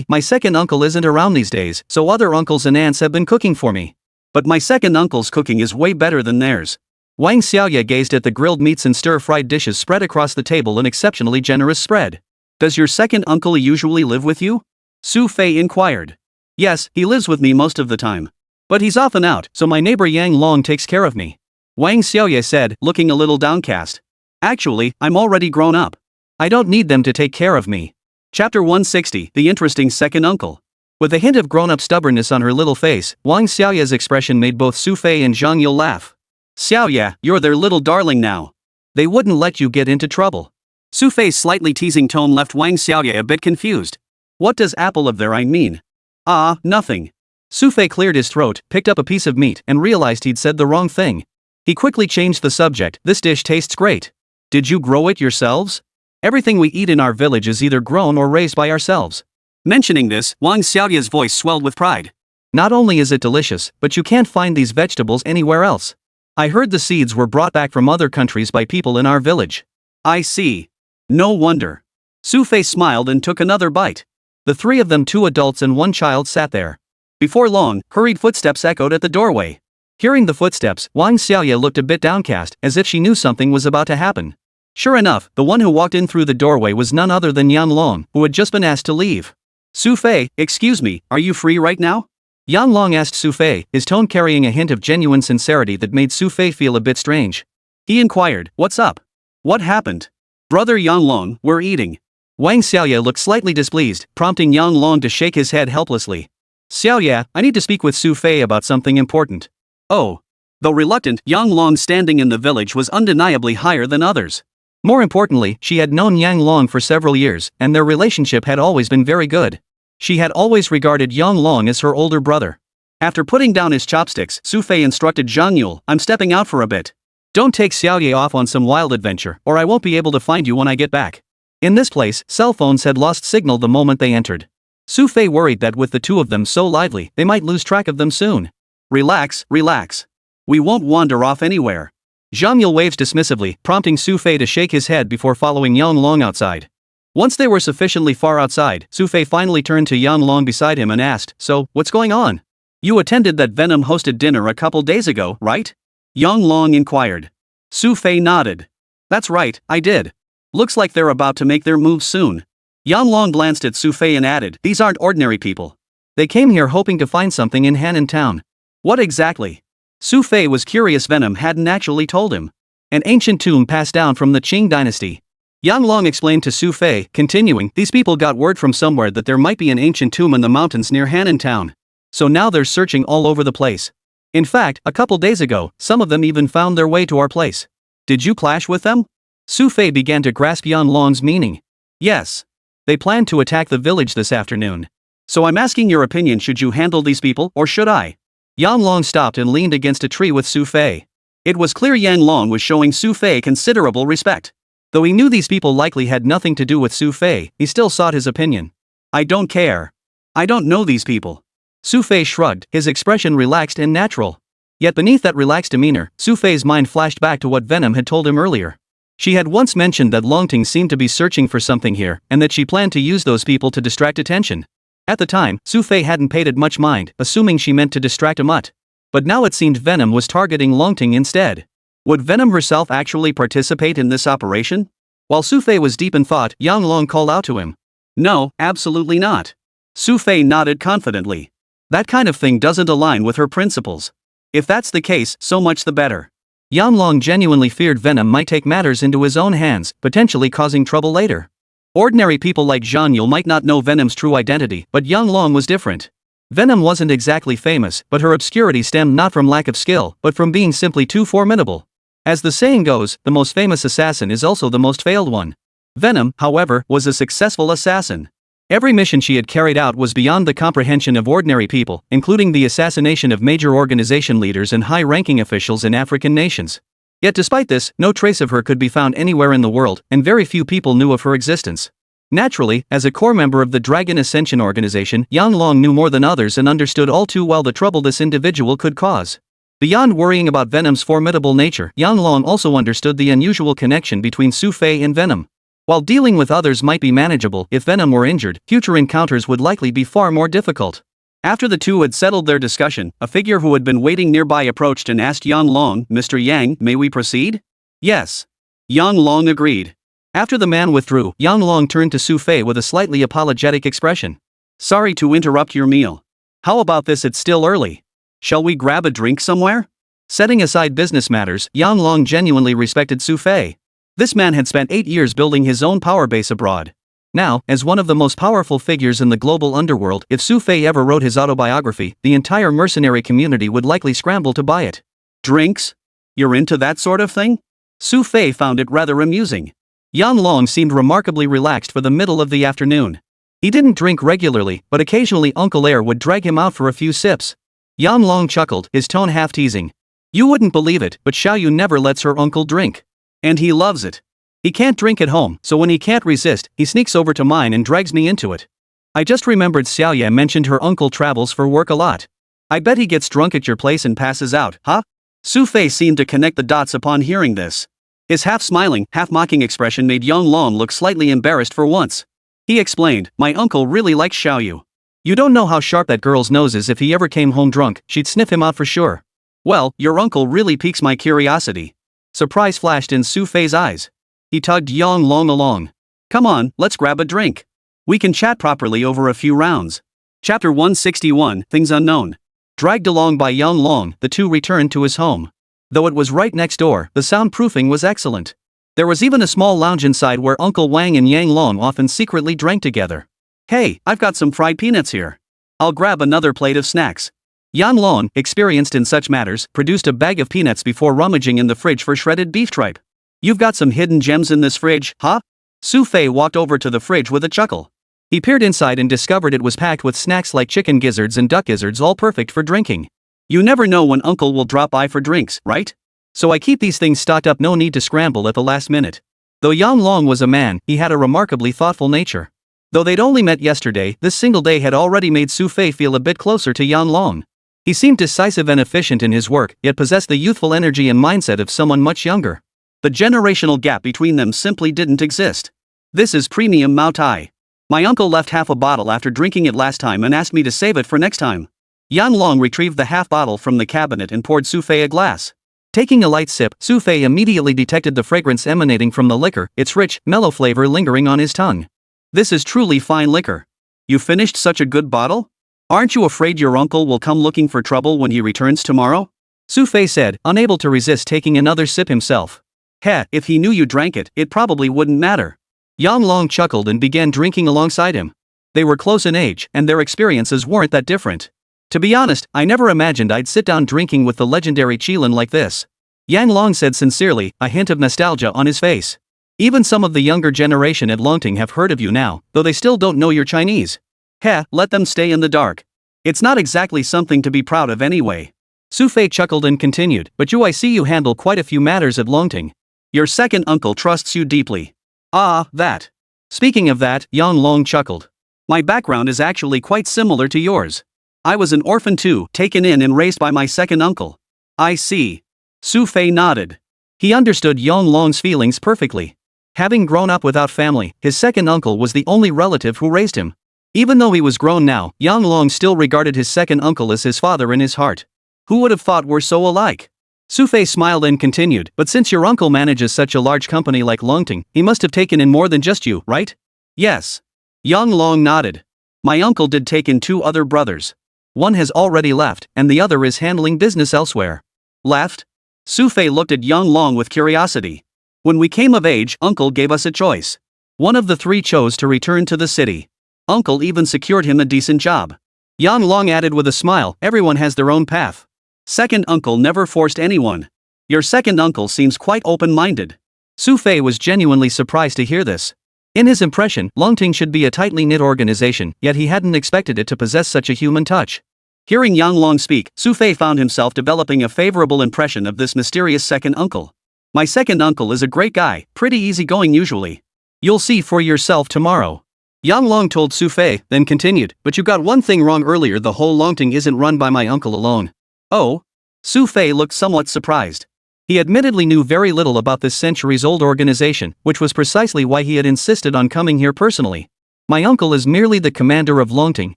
My second uncle isn't around these days, so other uncles and aunts have been cooking for me. But my second uncle's cooking is way better than theirs. Wang Xiaoye gazed at the grilled meats and stir-fried dishes spread across the table, an exceptionally generous spread. Does your second uncle usually live with you? Xu Fei inquired. Yes, he lives with me most of the time. But he's often out, so my neighbor Yang Long takes care of me. Wang Xiaoye said, looking a little downcast. Actually, I'm already grown up. I don't need them to take care of me. Chapter 160, The Interesting Second Uncle. With a hint of grown-up stubbornness on her little face, Wang Xiaoye's expression made both Xu Fei and Zhang Yule laugh. Xiaoye, you're their little darling now. They wouldn't let you get into trouble. Xu Fei's slightly teasing tone left Wang Xiaoye a bit confused. What does apple of their eye mean? Ah, nothing. Xu Fei cleared his throat, picked up a piece of meat, and realized he'd said the wrong thing. He quickly changed the subject. This dish tastes great. Did you grow it yourselves? Everything we eat in our village is either grown or raised by ourselves. Mentioning this, Wang Xiaoye's voice swelled with pride. Not only is it delicious, but you can't find these vegetables anywhere else. I heard the seeds were brought back from other countries by people in our village. I see. No wonder. Xu Fei smiled and took another bite. The three of them, 2 adults and 1 child, sat there. Before long, hurried footsteps echoed at the doorway. Hearing the footsteps, Wang Xiaoye looked a bit downcast, as if she knew something was about to happen. Sure enough, the one who walked in through the doorway was none other than Yang Long, who had just been asked to leave. Xu Fei, excuse me, are you free right now? Yang Long asked Xu Fei, his tone carrying a hint of genuine sincerity that made Xu Fei feel a bit strange. He inquired, what's up? What happened? Brother Yang Long, we're eating. Wang Xiaoye looked slightly displeased, prompting Yang Long to shake his head helplessly. Xiaoye, I need to speak with Xu Fei about something important. Oh. Though reluctant, Yang Long's standing in the village was undeniably higher than others. More importantly, she had known Yang Long for several years, and their relationship had always been very good. She had always regarded Yang Long as her older brother. After putting down his chopsticks, Xu Fei instructed Zhang Yule, I'm stepping out for a bit. Don't take Xiaoye off on some wild adventure, or I won't be able to find you when I get back. In this place, cell phones had lost signal the moment they entered. Xu Fei worried that with the two of them so lively, they might lose track of them soon. Relax, relax. We won't wander off anywhere. Zhang Yule waved dismissively, prompting Xu Fei to shake his head before following Yang Long outside. Once they were sufficiently far outside, Xu Fei finally turned to Yang Long beside him and asked, so, what's going on? You attended that Venom hosted dinner a couple days ago, right? Yang Long inquired. Xu Fei nodded. That's right, I did. Looks like they're about to make their move soon. Yang Long glanced at Xu Fei and added, these aren't ordinary people. They came here hoping to find something in Hannan Town. What exactly? Xu Fei was curious. Venom hadn't actually told him. An ancient tomb passed down from the Qing dynasty. Yang Long explained to Xu Fei, continuing, these people got word from somewhere that there might be an ancient tomb in the mountains near Hannan Town. So now they're searching all over the place. In fact, a couple days ago, some of them even found their way to our place. Did you clash with them? Xu Fei began to grasp Yang Long's meaning. Yes. They planned to attack the village this afternoon. So I'm asking your opinion, should you handle these people, or should I? Yang Long stopped and leaned against a tree with Xu Fei. It was clear Yang Long was showing Xu Fei considerable respect. Though he knew these people likely had nothing to do with Xu Fei, he still sought his opinion. I don't care. I don't know these people. Xu Fei shrugged, his expression relaxed and natural. Yet beneath that relaxed demeanor, Xu Fei's mind flashed back to what Venom had told him earlier. She had once mentioned that Longting seemed to be searching for something here, and that she planned to use those people to distract attention. At the time, Xu Fei hadn't paid it much mind, assuming she meant to distract Amut. But now it seemed Venom was targeting Longting instead. Would Venom herself actually participate in this operation? While Xu Fei was deep in thought, Yang Long called out to him. No, absolutely not. Xu Fei nodded confidently. That kind of thing doesn't align with her principles. If that's the case, so much the better. Yang Long genuinely feared Venom might take matters into his own hands, potentially causing trouble later. Ordinary people like Zhang Yule might not know Venom's true identity, but Yang Long was different. Venom wasn't exactly famous, but her obscurity stemmed not from lack of skill, but from being simply too formidable. As the saying goes, the most famous assassin is also the most failed one. Venom, however, was a successful assassin. Every mission she had carried out was beyond the comprehension of ordinary people, including the assassination of major organization leaders and high-ranking officials in African nations. Yet despite this, no trace of her could be found anywhere in the world, and very few people knew of her existence. Naturally, as a core member of the Dragon Ascension organization, Yang Long knew more than others and understood all too well the trouble this individual could cause. Beyond worrying about Venom's formidable nature, Yang Long also understood the unusual connection between Xu Fei and Venom. While dealing with others might be manageable, if Venom were injured, future encounters would likely be far more difficult. After the two had settled their discussion, a figure who had been waiting nearby approached and asked Yang Long, "Mr. Yang, may we proceed?" "Yes." Yang Long agreed. After the man withdrew, Yang Long turned to Xu Fei with a slightly apologetic expression. "Sorry to interrupt your meal. How about this, it's still early. Shall we grab a drink somewhere?" Setting aside business matters, Yang Long genuinely respected Xu Fei. This man had spent 8 years building his own power base abroad. Now, as one of the most powerful figures in the global underworld, if Xu Fei ever wrote his autobiography, the entire mercenary community would likely scramble to buy it. "Drinks? You're into that sort of thing?" Xu Fei found it rather amusing. Yang Long seemed remarkably relaxed for the middle of the afternoon. He didn't drink regularly, but occasionally Uncle Air would drag him out for a few sips. Yang Long chuckled, his tone half teasing. "You wouldn't believe it, but Xiao Yu never lets her uncle drink. And he loves it. He can't drink at home, so when he can't resist, he sneaks over to mine and drags me into it. I just remembered Xiaoya mentioned her uncle travels for work a lot. I bet he gets drunk at your place and passes out, huh?" Xu Fei seemed to connect the dots upon hearing this. His half-smiling, half-mocking expression made Yang Long look slightly embarrassed for once. He explained, "My uncle really likes Xiaoyu. You don't know how sharp that girl's nose is. If he ever came home drunk, she'd sniff him out for sure." "Well, your uncle really piques my curiosity." Surprise flashed in Xu Fei's eyes. He tugged Yang Long along. "Come on, let's grab a drink. We can chat properly over a few rounds." Chapter 161, Things Unknown. Dragged along by Yang Long, the two returned to his home. Though it was right next door, the soundproofing was excellent. There was even a small lounge inside where Uncle Wang and Yang Long often secretly drank together. "Hey, I've got some fried peanuts here. I'll grab another plate of snacks." Yang Long, experienced in such matters, produced a bag of peanuts before rummaging in the fridge for shredded beef tripe. "You've got some hidden gems in this fridge, huh?" Xu Fei walked over to the fridge with a chuckle. He peered inside and discovered it was packed with snacks like chicken gizzards and duck gizzards, all perfect for drinking. "You never know when Uncle will drop by for drinks, right? So I keep these things stocked up, no need to scramble at the last minute." Though Yang Long was a man, he had a remarkably thoughtful nature. Though they'd only met yesterday, this single day had already made Xu Fei feel a bit closer to Yang Long. He seemed decisive and efficient in his work, yet possessed the youthful energy and mindset of someone much younger. The generational gap between them simply didn't exist. "This is premium Mao Tai. My uncle left half a bottle after drinking it last time and asked me to save it for next time." Yang Long retrieved the half bottle from the cabinet and poured Xu Fei a glass. Taking a light sip, Xu Fei immediately detected the fragrance emanating from the liquor, its rich, mellow flavor lingering on his tongue. "This is truly fine liquor. You finished such a good bottle? Aren't you afraid your uncle will come looking for trouble when he returns tomorrow?" Xu Fei said, unable to resist taking another sip himself. "Heh, if he knew you drank it, it probably wouldn't matter." Yang Long chuckled and began drinking alongside him. They were close in age, and their experiences weren't that different. "To be honest, I never imagined I'd sit down drinking with the legendary Qilin like this," Yang Long said sincerely, a hint of nostalgia on his face. "Even some of the younger generation at Longting have heard of you now, though they still don't know you're Chinese. Heh, let them stay in the dark. It's not exactly something to be proud of anyway." Xu Fei chuckled and continued, "But I see you handle quite a few matters at Longting. Your second uncle trusts you deeply." "Ah, that. Speaking of that," Yang Long chuckled. "My background is actually quite similar to yours. I was an orphan too, taken in and raised by my second uncle." "I see." Xu Fei nodded. He understood Yang Long's feelings perfectly. Having grown up without family, his second uncle was the only relative who raised him. Even though he was grown now, Yang Long still regarded his second uncle as his father in his heart. "Who would have thought we're so alike?" Xu Fei smiled and continued, "But since your uncle manages such a large company like Longting, he must have taken in more than just you, right?" "Yes." Yang Long nodded. "My uncle did take in 2 other brothers. One has already left, and the other is handling business elsewhere." "Left?" Xu Fei looked at Yang Long with curiosity. "When we came of age, Uncle gave us a choice. One of the 3 chose to return to the city. Uncle even secured him a decent job. Yang Long added with a smile, everyone has their own path. Second uncle never forced anyone. Your second uncle seems quite open-minded. Xu Fei was genuinely surprised to hear this. In his impression, Longting should be a tightly knit organization, yet he hadn't expected it to possess such a human touch. Hearing Yang Long speak, Xu Fei found himself developing a favorable impression of this mysterious second uncle. My second uncle is a great guy, pretty easygoing usually. You'll see for yourself tomorrow. Yang Long told Xu Fei, then continued, but you got one thing wrong earlier, the whole Longting isn't run by my uncle alone. Oh? Xu Fei looked somewhat surprised. He admittedly knew very little about this centuries-old organization, which was precisely why he had insisted on coming here personally. My uncle is merely the commander of Longting,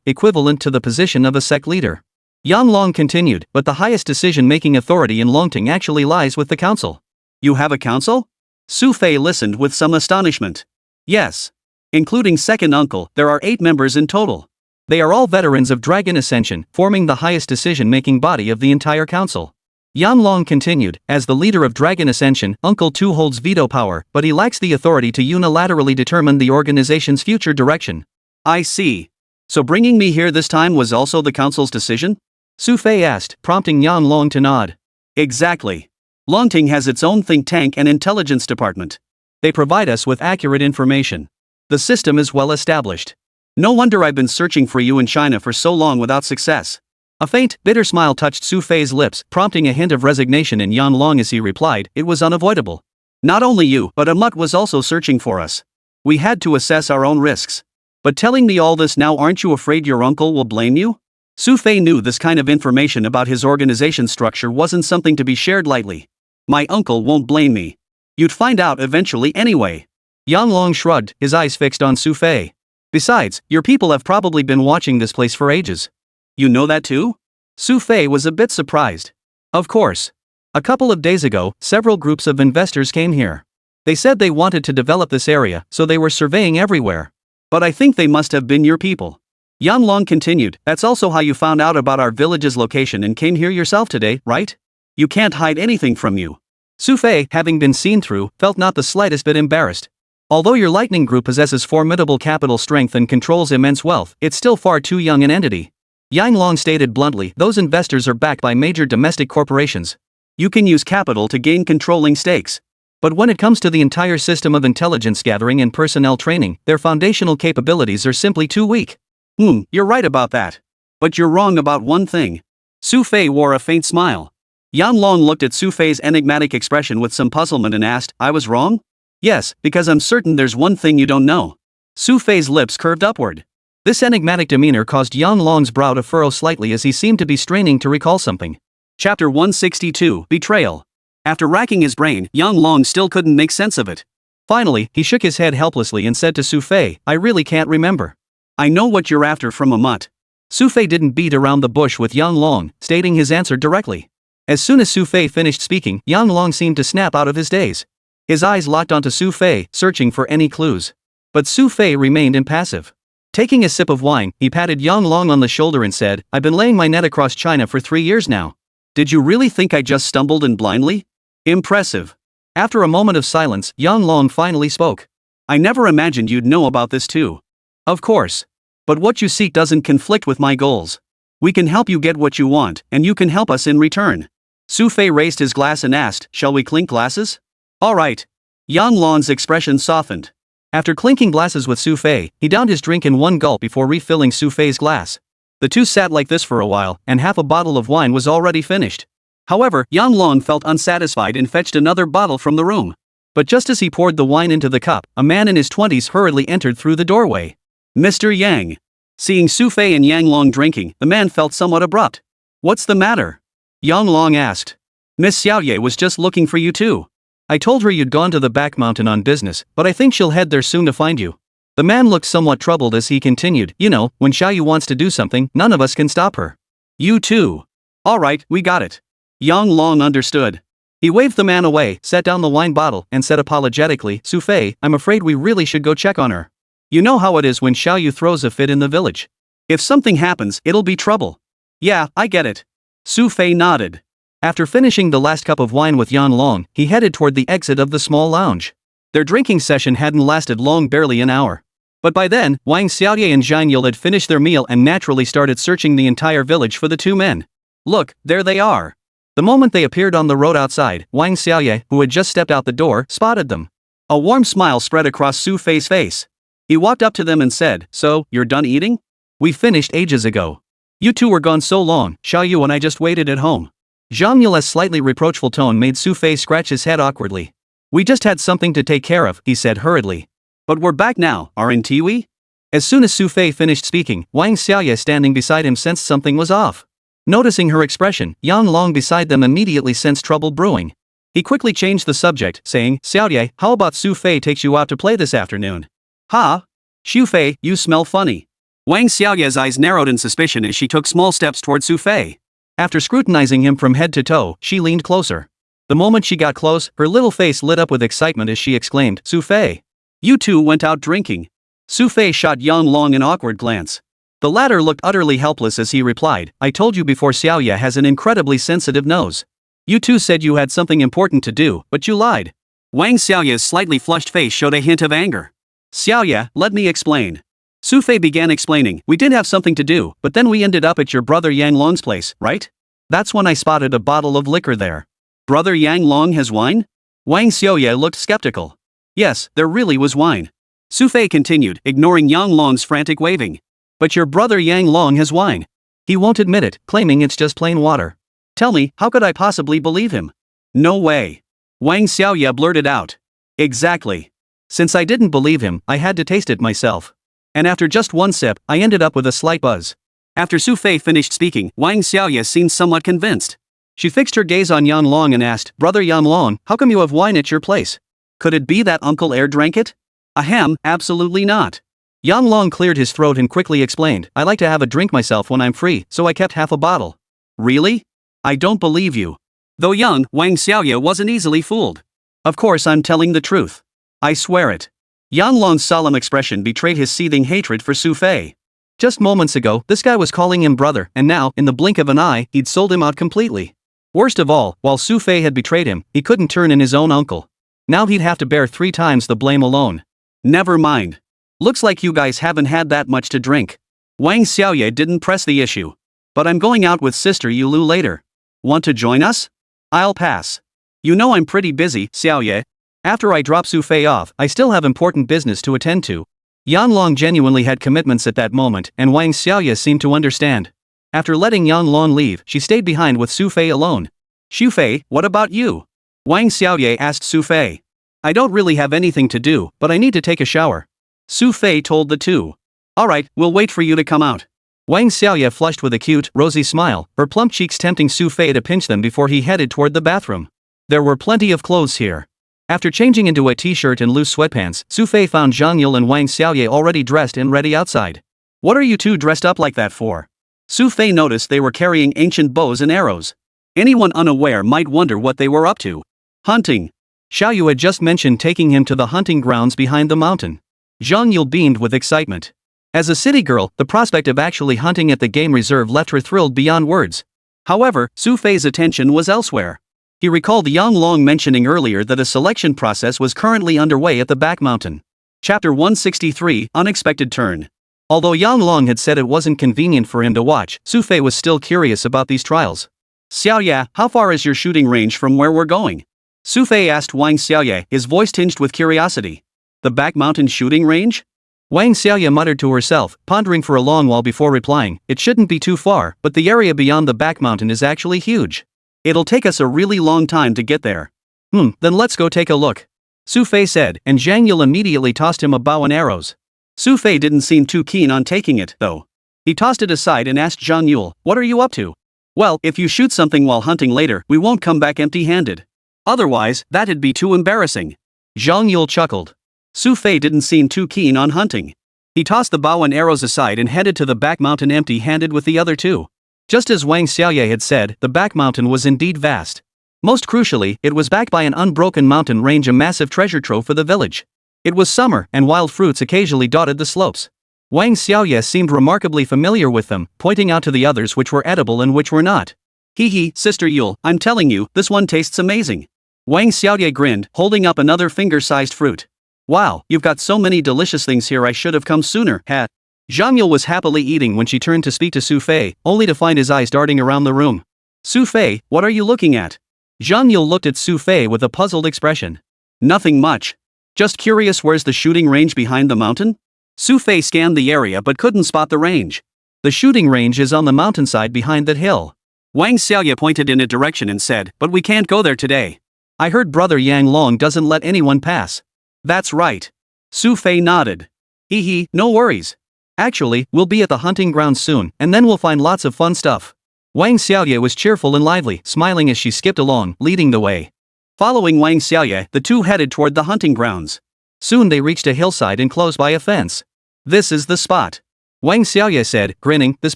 equivalent to the position of a sect leader. Yang Long continued, but the highest decision-making authority in Longting actually lies with the council. You have a council? Xu Fei listened with some astonishment. Yes. Including second uncle, there are 8 members in total. They are all veterans of Dragon Ascension, forming the highest decision-making body of the entire council. Yang Long continued, as the leader of Dragon Ascension, Uncle Tu holds veto power, but he lacks the authority to unilaterally determine the organization's future direction. I see. So bringing me here this time was also the council's decision? Xu Fei asked, prompting Yang Long to nod. Exactly. Longting has its own think tank and intelligence department. They provide us with accurate information. The system is well established. No wonder I've been searching for you in China for so long without success. A faint, bitter smile touched Xu Fei's lips, prompting a hint of resignation in Yang Long as he replied, it was unavoidable. Not only you, but Amut was also searching for us. We had to assess our own risks. But telling me all this now, aren't you afraid your uncle will blame you? Xu Fei knew this kind of information about his organization structure wasn't something to be shared lightly. My uncle won't blame me. You'd find out eventually anyway. Yang Long shrugged, his eyes fixed on Xu Fei. Besides, your people have probably been watching this place for ages. You know that too? Xu Fei was a bit surprised. Of course. A couple of days ago, several groups of investors came here. They said they wanted to develop this area, so they were surveying everywhere. But I think they must have been your people. Yang Long continued, that's also how you found out about our village's location and came here yourself today, right? You can't hide anything from you. Xu Fei, having been seen through, felt not the slightest bit embarrassed. Although your lightning group possesses formidable capital strength and controls immense wealth, it's still far too young an entity. Yang Long stated bluntly, those investors are backed by major domestic corporations. You can use capital to gain controlling stakes. But when it comes to the entire system of intelligence gathering and personnel training, their foundational capabilities are simply too weak. You're right about that. But you're wrong about one thing. Xu Fei wore a faint smile. Yang Long looked at Xu Fei's enigmatic expression with some puzzlement and asked, I was wrong? Yes, because I'm certain there's one thing you don't know. Xu Fei's lips curved upward. This enigmatic demeanor caused Yang Long's brow to furrow slightly as he seemed to be straining to recall something. Chapter 162, Betrayal. After racking his brain, Yang Long still couldn't make sense of it. Finally, he shook his head helplessly and said to Xu Fei, I really can't remember. I know what you're after from Amut. Xu Fei didn't beat around the bush with Yang Long, stating his answer directly. As soon as Xu Fei finished speaking, Yang Long seemed to snap out of his daze. His eyes locked onto Xu Fei, searching for any clues. But Xu Fei remained impassive. Taking a sip of wine, he patted Yang Long on the shoulder and said, I've been laying my net across China for 3 years now. Did you really think I just stumbled in blindly? Impressive. After a moment of silence, Yang Long finally spoke. I never imagined you'd know about this too. Of course. But what you seek doesn't conflict with my goals. We can help you get what you want, and you can help us in return. Xu Fei raised his glass and asked, shall we clink glasses? All right. Yang Long's expression softened. After clinking glasses with Xu Fei, he downed his drink in one gulp before refilling Xu Fei's glass. The two sat like this for a while, and half a bottle of wine was already finished. However, Yang Long felt unsatisfied and fetched another bottle from the room. But just as he poured the wine into the cup, a man in his 20s hurriedly entered through the doorway. Mr. Yang. Seeing Xu Fei and Yang Long drinking, the man felt somewhat abrupt. What's the matter? Yang Long asked. Miss Xiaoye was just looking for you too. I told her you'd gone to the back mountain on business, but I think she'll head there soon to find you. The man looked somewhat troubled as he continued, you know, when Xiaoyu wants to do something, none of us can stop her. You too. All right, we got it. Yang Long understood. He waved the man away, set down the wine bottle, and said apologetically, Xu Fei, I'm afraid we really should go check on her. You know how it is when Xiaoyu throws a fit in the village. If something happens, it'll be trouble. Yeah, I get it. Xu Fei nodded. After finishing the last cup of wine with Yang Long, he headed toward the exit of the small lounge. Their drinking session hadn't lasted long, barely an hour. But by then, Wang Xiaoye and Zhang Yule had finished their meal and naturally started searching the entire village for the two men. Look, there they are. The moment they appeared on the road outside, Wang Xiaoye, who had just stepped out the door, spotted them. A warm smile spread across Xu Fei's face. He walked up to them and said, "So, you're done eating? We finished ages ago. You two were gone so long, Xiao Yu and I just waited at home." Zhang Yule's slightly reproachful tone made Xu Fei scratch his head awkwardly. "We just had something to take care of," he said hurriedly. "But we're back now, aren't we?" As soon as Xu Fei finished speaking, Wang Xiaoye standing beside him sensed something was off. Noticing her expression, Yang Long beside them immediately sensed trouble brewing. He quickly changed the subject, saying, "Xiaoye, how about Xu Fei takes you out to play this afternoon?" "Ha? Xu Fei, you smell funny." Wang Xiaoye's eyes narrowed in suspicion as she took small steps toward Xu Fei. After scrutinizing him from head to toe, she leaned closer. The moment she got close, her little face lit up with excitement as she exclaimed, "Xu Fei! You two went out drinking." Xu Fei shot Yang Long an awkward glance. The latter looked utterly helpless as he replied, "I told you before, Xiaoye has an incredibly sensitive nose. You two said you had something important to do, but you lied." Wang Xiaoye's slightly flushed face showed a hint of anger. "Xiaoye, let me explain." Xu Fei began explaining, "We did have something to do, but then we ended up at your brother Yang Long's place, right? That's when I spotted a bottle of liquor there." "Brother Yang Long has wine?" Wang Xiaoye looked skeptical. "Yes, there really was wine." Xu Fei continued, ignoring Yang Long's frantic waving. "But your brother Yang Long has wine. He won't admit it, claiming it's just plain water. Tell me, how could I possibly believe him?" "No way." Wang Xiaoye blurted out. "Exactly. Since I didn't believe him, I had to taste it myself. And after just one sip, I ended up with a slight buzz." After Xu Fei finished speaking, Wang Xiaoye seemed somewhat convinced. She fixed her gaze on Yang Long and asked, "Brother Yang Long, how come you have wine at your place? Could it be that Uncle Air drank it?" "Ahem, absolutely not." Yang Long cleared his throat and quickly explained, "I like to have a drink myself when I'm free, so I kept half a bottle." "Really? I don't believe you." Though young, Wang Xiaoye wasn't easily fooled. "Of course I'm telling the truth. I swear it." Yang Long's solemn expression betrayed his seething hatred for Xu Fei. Just moments ago, this guy was calling him brother, and now, in the blink of an eye, he'd sold him out completely. Worst of all, while Xu Fei had betrayed him, he couldn't turn in his own uncle. Now he'd have to bear 3 times the blame alone. "Never mind. Looks like you guys haven't had that much to drink." Wang Xiaoye didn't press the issue. "But I'm going out with Sister Yulu later. Want to join us?" "I'll pass. You know I'm pretty busy, Xiaoye. After I drop Xu Fei off, I still have important business to attend to." Yang Long genuinely had commitments at that moment, and Wang Xiaoye seemed to understand. After letting Yang Long leave, she stayed behind with Xu Fei alone. "Xu Fei, what about you?" Wang Xiaoye asked Xu Fei. "I don't really have anything to do, but I need to take a shower." Xu Fei told the two. "Alright, we'll wait for you to come out." Wang Xiaoye flushed with a cute, rosy smile, her plump cheeks tempting Xu Fei to pinch them before he headed toward the bathroom. There were plenty of clothes here. After changing into a t-shirt and loose sweatpants, Xu Fei found Zhang Yule and Wang Xiaoye already dressed and ready outside. "What are you two dressed up like that for?" Xu Fei noticed they were carrying ancient bows and arrows. Anyone unaware might wonder what they were up to. "Hunting." Xiao Yu had just mentioned taking him to the hunting grounds behind the mountain. Zhang Yule beamed with excitement. As a city girl, the prospect of actually hunting at the game reserve left her thrilled beyond words. However, Xu Fei's attention was elsewhere. He recalled Yang Long mentioning earlier that a selection process was currently underway at the back mountain. Chapter 163, Unexpected Turn. Although Yang Long had said it wasn't convenient for him to watch, Xu Fei was still curious about these trials. "Xiaoye, how far is your shooting range from where we're going?" Xu Fei asked Wang Xiaoye, his voice tinged with curiosity. "The back mountain shooting range?" Wang Xiaoye muttered to herself, pondering for a long while before replying, "It shouldn't be too far, but the area beyond the back mountain is actually huge. It'll take us a really long time to get there." Then let's go take a look," Xu Fei said, and Zhang Yule immediately tossed him a bow and arrows. Xu Fei didn't seem too keen on taking it, though. He tossed it aside and asked Zhang Yule, "What are you up to?" "Well, if you shoot something while hunting later, we won't come back empty-handed. Otherwise, that'd be too embarrassing." Zhang Yule chuckled. Xu Fei didn't seem too keen on hunting. He tossed the bow and arrows aside and headed to the back mountain empty-handed with the other two. Just as Wang Xiaoye had said, the back mountain was indeed vast. Most crucially, it was backed by an unbroken mountain range, a massive treasure trove for the village. It was summer, and wild fruits occasionally dotted the slopes. Wang Xiaoye seemed remarkably familiar with them, pointing out to the others which were edible and which were not. "Hee, Sister Yule, I'm telling you, this one tastes amazing." Wang Xiaoye grinned, holding up another finger-sized fruit. Wow, you've got so many delicious things here, I should have come sooner, ha. Zhang Yule was happily eating when she turned to speak to Xu Fei, only to find his eyes darting around the room. Xu Fei, what are you looking at? Zhang Yule looked at Xu Fei with a puzzled expression. Nothing much. Just curious, where's the shooting range behind the mountain? Xu Fei scanned the area but couldn't spot the range. The shooting range is on the mountainside behind that hill. Wang Xiaoye pointed in a direction and said, but we can't go there today. I heard Brother Yang Long doesn't let anyone pass. That's right. Xu Fei nodded. Hee hee, no worries. Actually, we'll be at the hunting grounds soon, and then we'll find lots of fun stuff. Wang Xiaoye was cheerful and lively, smiling as she skipped along, leading the way. Following Wang Xiaoye, the two headed toward the hunting grounds. Soon they reached a hillside enclosed by a fence. This is the spot. Wang Xiaoye said, grinning, this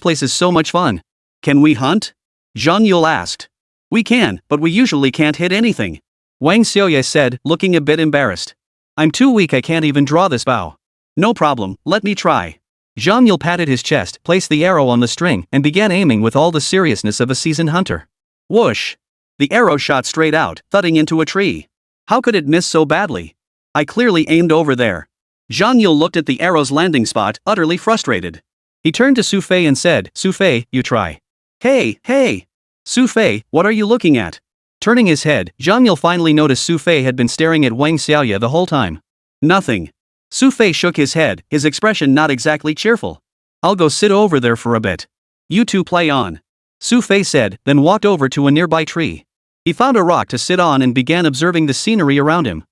place is so much fun. Can we hunt? Zhang Yule asked. We can, but we usually can't hit anything. Wang Xiaoye said, looking a bit embarrassed. I'm too weak, I can't even draw this bow. No problem, let me try. Zhang Yule patted his chest, placed the arrow on the string, and began aiming with all the seriousness of a seasoned hunter. Whoosh! The arrow shot straight out, thudding into a tree. How could it miss so badly? I clearly aimed over there. Zhang Yule looked at the arrow's landing spot, utterly frustrated. He turned to Xu Fei and said, Xu Fei, you try. Hey! Xu Fei, what are you looking at? Turning his head, Zhang Yule finally noticed Xu Fei had been staring at Wang Xiaoye the whole time. Nothing. Xu Fei shook his head, his expression not exactly cheerful. I'll go sit over there for a bit. You two play on. Xu Fei said, then walked over to a nearby tree. He found a rock to sit on and began observing the scenery around him.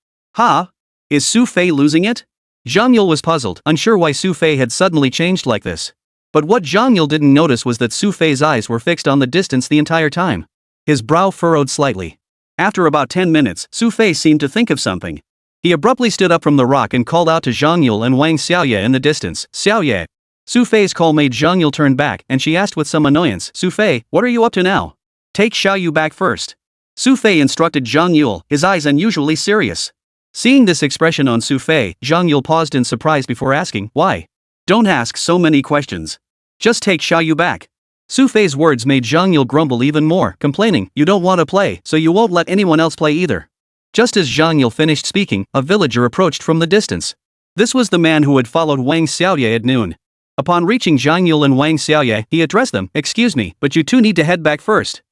Is Xu Fei losing it? Zhang Yule was puzzled, unsure why Xu Fei had suddenly changed like this. But what Zhang Yule didn't notice was that Xu Fei's eyes were fixed on the distance the entire time. His brow furrowed slightly. After about 10 minutes, Xu Fei seemed to think of something. He abruptly stood up from the rock and called out to Zhang Yule and Wang Xiaoye in the distance, Xiaoye. Xu Fei's call made Zhang Yule turn back, and she asked with some annoyance, Xu Fei, what are you up to now? Take Xiaoyu back first. Xu Fei instructed Zhang Yule, his eyes unusually serious. Seeing this expression on Xu Fei, Zhang Yule paused in surprise before asking, why? Don't ask so many questions. Just take Xiaoyu back. Xu Fei's words made Zhang Yule grumble even more, complaining, you don't want to play, so you won't let anyone else play either. Just as Zhang Yule finished speaking, a villager approached from the distance. This was the man who had followed Wang Xiaoye at noon. Upon reaching Zhang Yule and Wang Xiaoye, he addressed them, excuse me, but you two need to head back first.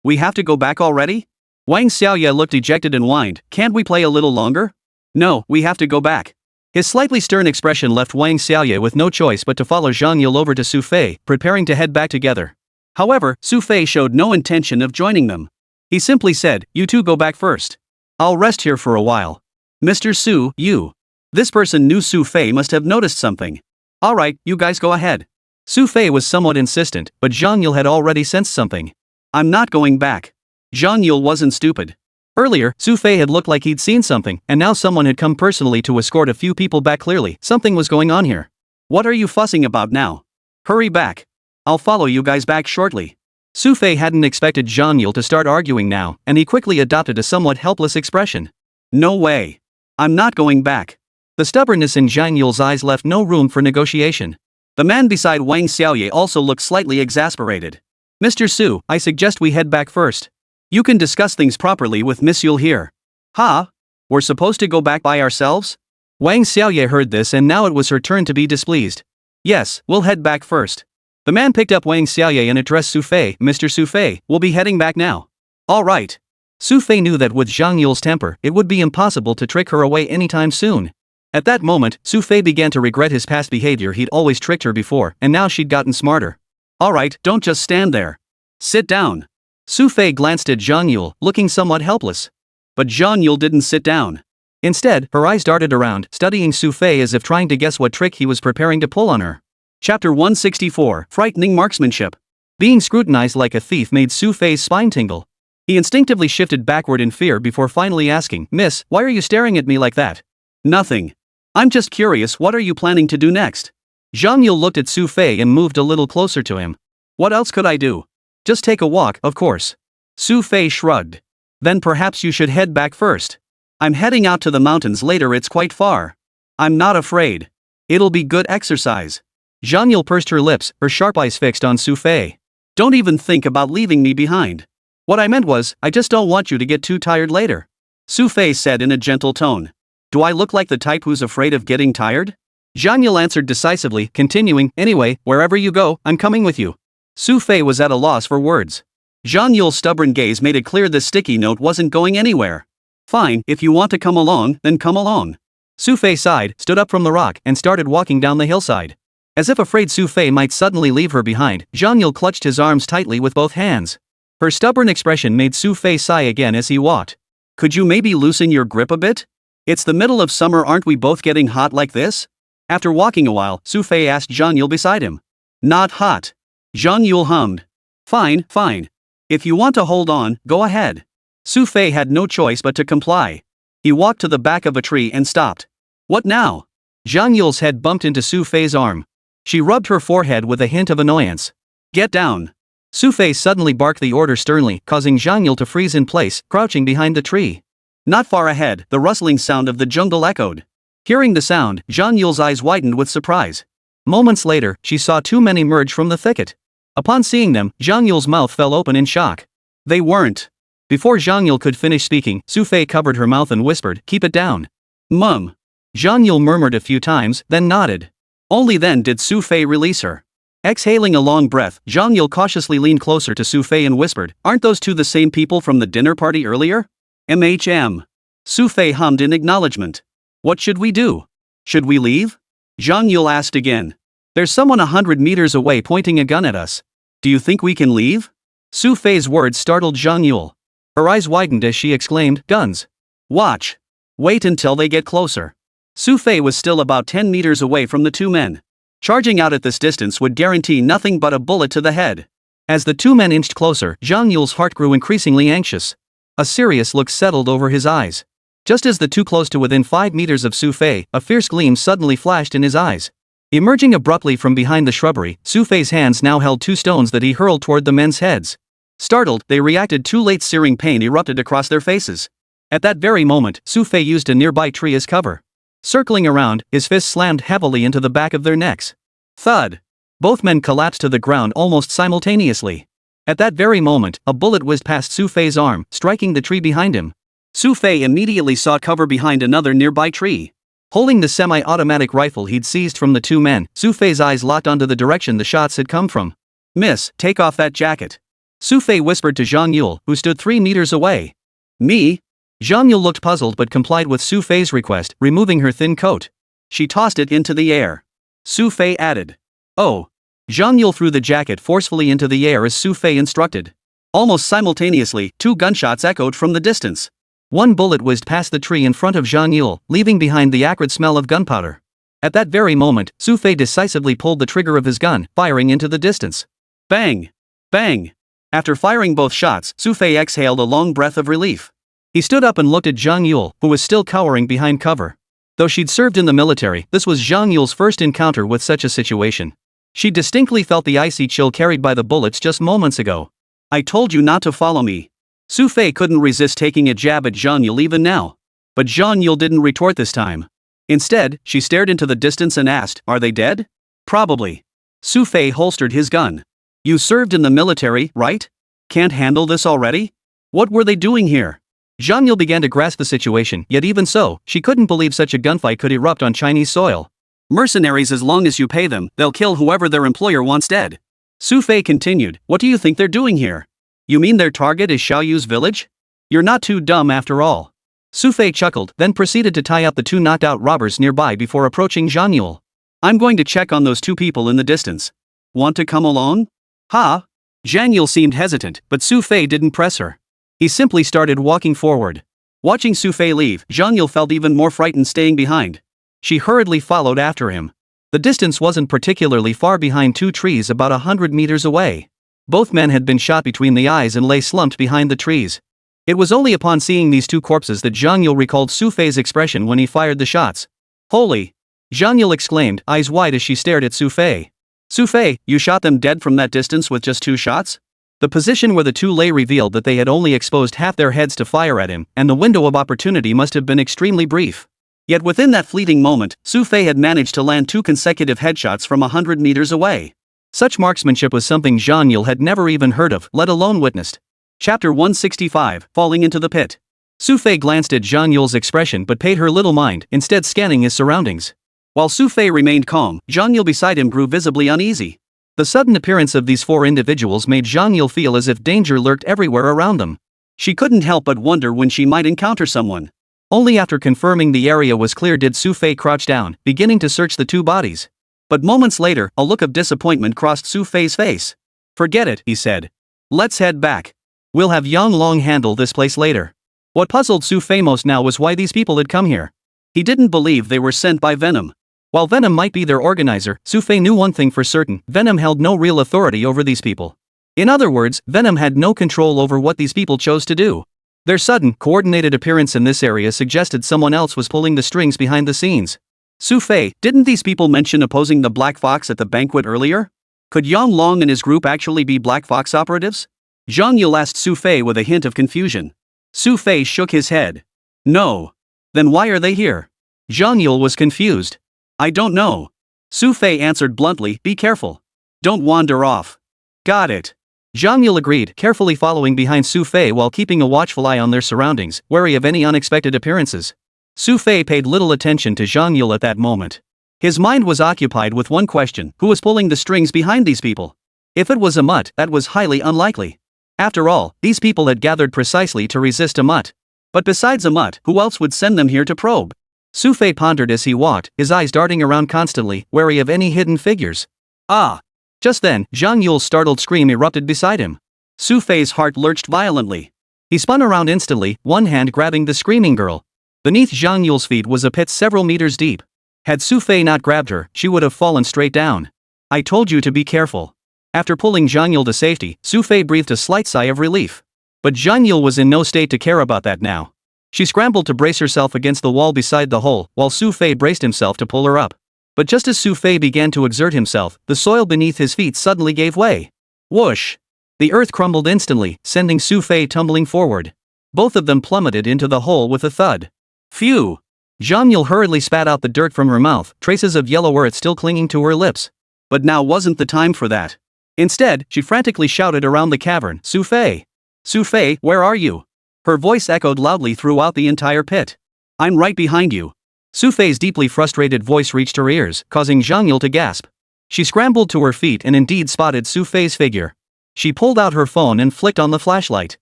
We have to go back already? Wang Xiaoye looked dejected and whined, can't we play a little longer? No, we have to go back. His slightly stern expression left Wang Xiaoye with no choice but to follow Zhang Yule over to Xu Fei, preparing to head back together. However, Xu Fei showed no intention of joining them. He simply said, you two go back first. I'll rest here for a while. Mr. Su, you. This person knew Xu Fei must have noticed something. Alright, you guys go ahead. Xu Fei was somewhat insistent, but Zhang Yule had already sensed something. I'm not going back. Zhang Yule wasn't stupid. Earlier, Xu Fei had looked like he'd seen something, and now someone had come personally to escort a few people back. Clearly, something was going on here. What are you fussing about now? Hurry back. I'll follow you guys back shortly. Xu Fei hadn't expected Zhang Yule to start arguing now, and he quickly adopted a somewhat helpless expression. No way. I'm not going back. The stubbornness in Zhang Yule's eyes left no room for negotiation. The man beside Wang Xiaoye also looked slightly exasperated. Mr. Su, I suggest we head back first. You can discuss things properly with Miss Yule here. We're supposed to go back by ourselves? Wang Xiaoye heard this and now it was her turn to be displeased. Yes, we'll head back first. The man picked up Wang Xiaoye and addressed Xu Fei, Mr. Xu Fei, we'll be heading back now. Alright. Xu Fei knew that with Zhang Yule's temper, it would be impossible to trick her away anytime soon. At that moment, Xu Fei began to regret his past behavior. He'd always tricked her before, and now she'd gotten smarter. Alright, don't just stand there. Sit down. Xu Fei glanced at Zhang Yule, looking somewhat helpless. But Zhang Yule didn't sit down. Instead, her eyes darted around, studying Xu Fei as if trying to guess what trick he was preparing to pull on her. Chapter 164, Frightening Marksmanship. Being scrutinized like a thief made Xu Fei's spine tingle. He instinctively shifted backward in fear before finally asking, Miss, why are you staring at me like that? Nothing. I'm just curious, what are you planning to do next? Zhang Yule looked at Xu Fei and moved a little closer to him. What else could I do? Just take a walk, of course. Xu Fei shrugged. Then perhaps you should head back first. I'm heading out to the mountains later, it's quite far. I'm not afraid. It'll be good exercise. Zhang Yule pursed her lips, her sharp eyes fixed on Xu Fei. Don't even think about leaving me behind. What I meant was, I just don't want you to get too tired later. Xu Fei said in a gentle tone. Do I look like the type who's afraid of getting tired? Zhang Yule answered decisively, continuing, anyway, wherever you go, I'm coming with you. Xu Fei was at a loss for words. Zhang Yule's stubborn gaze made it clear this sticky note wasn't going anywhere. Fine, if you want to come along, then come along. Xu Fei sighed, stood up from the rock, and started walking down the hillside. As if afraid Xu Fei might suddenly leave her behind, Zhang Yule clutched his arms tightly with both hands. Her stubborn expression made Xu Fei sigh again as he walked. Could you maybe loosen your grip a bit? It's the middle of summer, aren't we both getting hot like this? After walking a while, Xu Fei asked Zhang Yule beside him. Not hot. Zhang Yule hummed. Fine, fine. If you want to hold on, go ahead. Xu Fei had no choice but to comply. He walked to the back of a tree and stopped. What now? Zhang Yule's head bumped into Xu Fei's arm. She rubbed her forehead with a hint of annoyance. Get down. Xu Fei suddenly barked the order sternly, causing Zhang Yule to freeze in place, crouching behind the tree. Not far ahead, the rustling sound of the jungle echoed. Hearing the sound, Zhang Yule's eyes widened with surprise. Moments later, she saw two men emerge from the thicket. Upon seeing them, Zhang Yule's mouth fell open in shock. They weren't. Before Zhang Yule could finish speaking, Xu Fei covered her mouth and whispered, keep it down. Mum. Zhang Yule murmured a few times, then nodded. Only then did Xu Fei release her. Exhaling a long breath, Zhang Yule cautiously leaned closer to Xu Fei and whispered, aren't those two the same people from the dinner party earlier? MHM. Xu Fei hummed in acknowledgement. What should we do? Should we leave? Zhang Yule asked again. There's someone 100 meters away pointing a gun at us. Do you think we can leave? Xu Fei's words startled Zhang Yule. Her eyes widened as she exclaimed, guns. Watch. Wait until they get closer. Xu Fei was still about 10 meters away from the two men. Charging out at this distance would guarantee nothing but a bullet to the head. As the two men inched closer, Zhang Yule's heart grew increasingly anxious. A serious look settled over his eyes. Just as the two close to within 5 meters of Xu Fei, a fierce gleam suddenly flashed in his eyes. Emerging abruptly from behind the shrubbery, Xu Fei's hands now held two stones that he hurled toward the men's heads. Startled, they reacted too late. Searing pain erupted across their faces. At that very moment, Xu Fei used a nearby tree as cover. Circling around, his fist slammed heavily into the back of their necks. Thud. Both men collapsed to the ground almost simultaneously. At that very moment, a bullet whizzed past Xu Fei's arm, striking the tree behind him. Xu Fei immediately sought cover behind another nearby tree. Holding the semi-automatic rifle he'd seized from the two men, Xu Fei's eyes locked onto the direction the shots had come from. Miss, take off that jacket. Xu Fei whispered to Zhang Yule, who stood 3 meters away. Me? Zhang Yule looked puzzled but complied with Xu Fei's request, removing her thin coat. She tossed it into the air. Xu Fei added. Oh. Zhang Yule threw the jacket forcefully into the air as Xu Fei instructed. Almost simultaneously, 2 gunshots echoed from the distance. One bullet whizzed past the tree in front of Zhang Yule, leaving behind the acrid smell of gunpowder. At that very moment, Xu Fei decisively pulled the trigger of his gun, firing into the distance. Bang! Bang! After firing both shots, Xu Fei exhaled a long breath of relief. He stood up and looked at Zhang Yule, who was still cowering behind cover. Though she'd served in the military, this was Zhang Yule's first encounter with such a situation. She distinctly felt the icy chill carried by the bullets just moments ago. I told you not to follow me. Xu Fei couldn't resist taking a jab at Zhang Yule even now. But Zhang Yule didn't retort this time. Instead, she stared into the distance and asked, are they dead? Probably. Xu Fei holstered his gun. You served in the military, right? Can't handle this already? What were they doing here? Zhang Yule began to grasp the situation, yet even so, she couldn't believe such a gunfight could erupt on Chinese soil. Mercenaries, as long as you pay them, they'll kill whoever their employer wants dead. Xu Fei continued, what do you think they're doing here? You mean their target is Xiaoyu's village? You're not too dumb after all. Xu Fei chuckled, then proceeded to tie up the 2 knocked-out robbers nearby before approaching Zhang Yule. I'm going to check on those 2 people in the distance. Want to come along? Ha! Zhang Yule seemed hesitant, but Xu Fei didn't press her. He simply started walking forward. Watching Xu Fei leave, Zhang Yule felt even more frightened staying behind. She hurriedly followed after him. The distance wasn't particularly far behind 2 trees about 100 meters away. Both men had been shot between the eyes and lay slumped behind the trees. It was only upon seeing these 2 corpses that Zhang Yule recalled Xu Fei's expression when he fired the shots. Holy! Zhang Yule exclaimed, eyes wide as she stared at Xu Fei. Xu Fei, you shot them dead from that distance with just 2 shots? The position where the 2 lay revealed that they had only exposed half their heads to fire at him, and the window of opportunity must have been extremely brief. Yet within that fleeting moment, Xu Fei had managed to land 2 consecutive headshots from 100 meters away. Such marksmanship was something Zhang Yule had never even heard of, let alone witnessed. Chapter 165, Falling into the Pit. Xu Fei glanced at Zhang Yule's expression but paid her little mind, instead scanning his surroundings. While Xu Fei remained calm, Zhang Yule beside him grew visibly uneasy. The sudden appearance of these four individuals made Zhang Yule feel as if danger lurked everywhere around them. She couldn't help but wonder when she might encounter someone. Only after confirming the area was clear did Xu Fei crouch down, beginning to search the two bodies. But moments later, a look of disappointment crossed Xu Fei's face. "Forget it," he said. "Let's head back. We'll have Yang Long handle this place later." What puzzled Xu Fei most now was why these people had come here. He didn't believe they were sent by Venom. While Venom might be their organizer, Xu Fei knew one thing for certain: Venom held no real authority over these people. In other words, Venom had no control over what these people chose to do. Their sudden, coordinated appearance in this area suggested someone else was pulling the strings behind the scenes. "Xu Fei, didn't these people mention opposing the Black Fox at the banquet earlier? Could Yang Long and his group actually be Black Fox operatives?" Zhang Yule asked Xu Fei with a hint of confusion. Xu Fei shook his head. "No. Then why are they here?" Zhang Yule was confused. "I don't know." Xu Fei answered bluntly, "Be careful. Don't wander off." "Got it." Zhang Yule agreed, carefully following behind Xu Fei while keeping a watchful eye on their surroundings, wary of any unexpected appearances. Xu Fei paid little attention to Zhang Yule at that moment. His mind was occupied with one question: who was pulling the strings behind these people? If it was a mutt, that was highly unlikely. After all, these people had gathered precisely to resist a mutt. But besides a mutt, who else would send them here to probe? Xu Fei pondered as he walked, his eyes darting around constantly, wary of any hidden figures. "Ah!" Just then, Zhang Yule's startled scream erupted beside him. Xu Fei's heart lurched violently. He spun around instantly, one hand grabbing the screaming girl. Beneath Zhang Yule's feet was a pit several meters deep. Had Xu Fei not grabbed her, she would have fallen straight down. "I told you to be careful." After pulling Zhang Yule to safety, Xu Fei breathed a slight sigh of relief. But Zhang Yule was in no state to care about that now. She scrambled to brace herself against the wall beside the hole, while Xu Fei braced himself to pull her up. But just as Xu Fei began to exert himself, the soil beneath his feet suddenly gave way. Whoosh! The earth crumbled instantly, sending Xu Fei tumbling forward. Both of them plummeted into the hole with a thud. Phew! Zhang Yule hurriedly spat out the dirt from her mouth, traces of yellow earth still clinging to her lips. But now wasn't the time for that. Instead, she frantically shouted around the cavern, "Xu Fei! Xu Fei, where are you?" Her voice echoed loudly throughout the entire pit. "I'm right behind you." Xu Fei's deeply frustrated voice reached her ears, causing Zhang Yule to gasp. She scrambled to her feet and indeed spotted Xu Fei's figure. She pulled out her phone and flicked on the flashlight.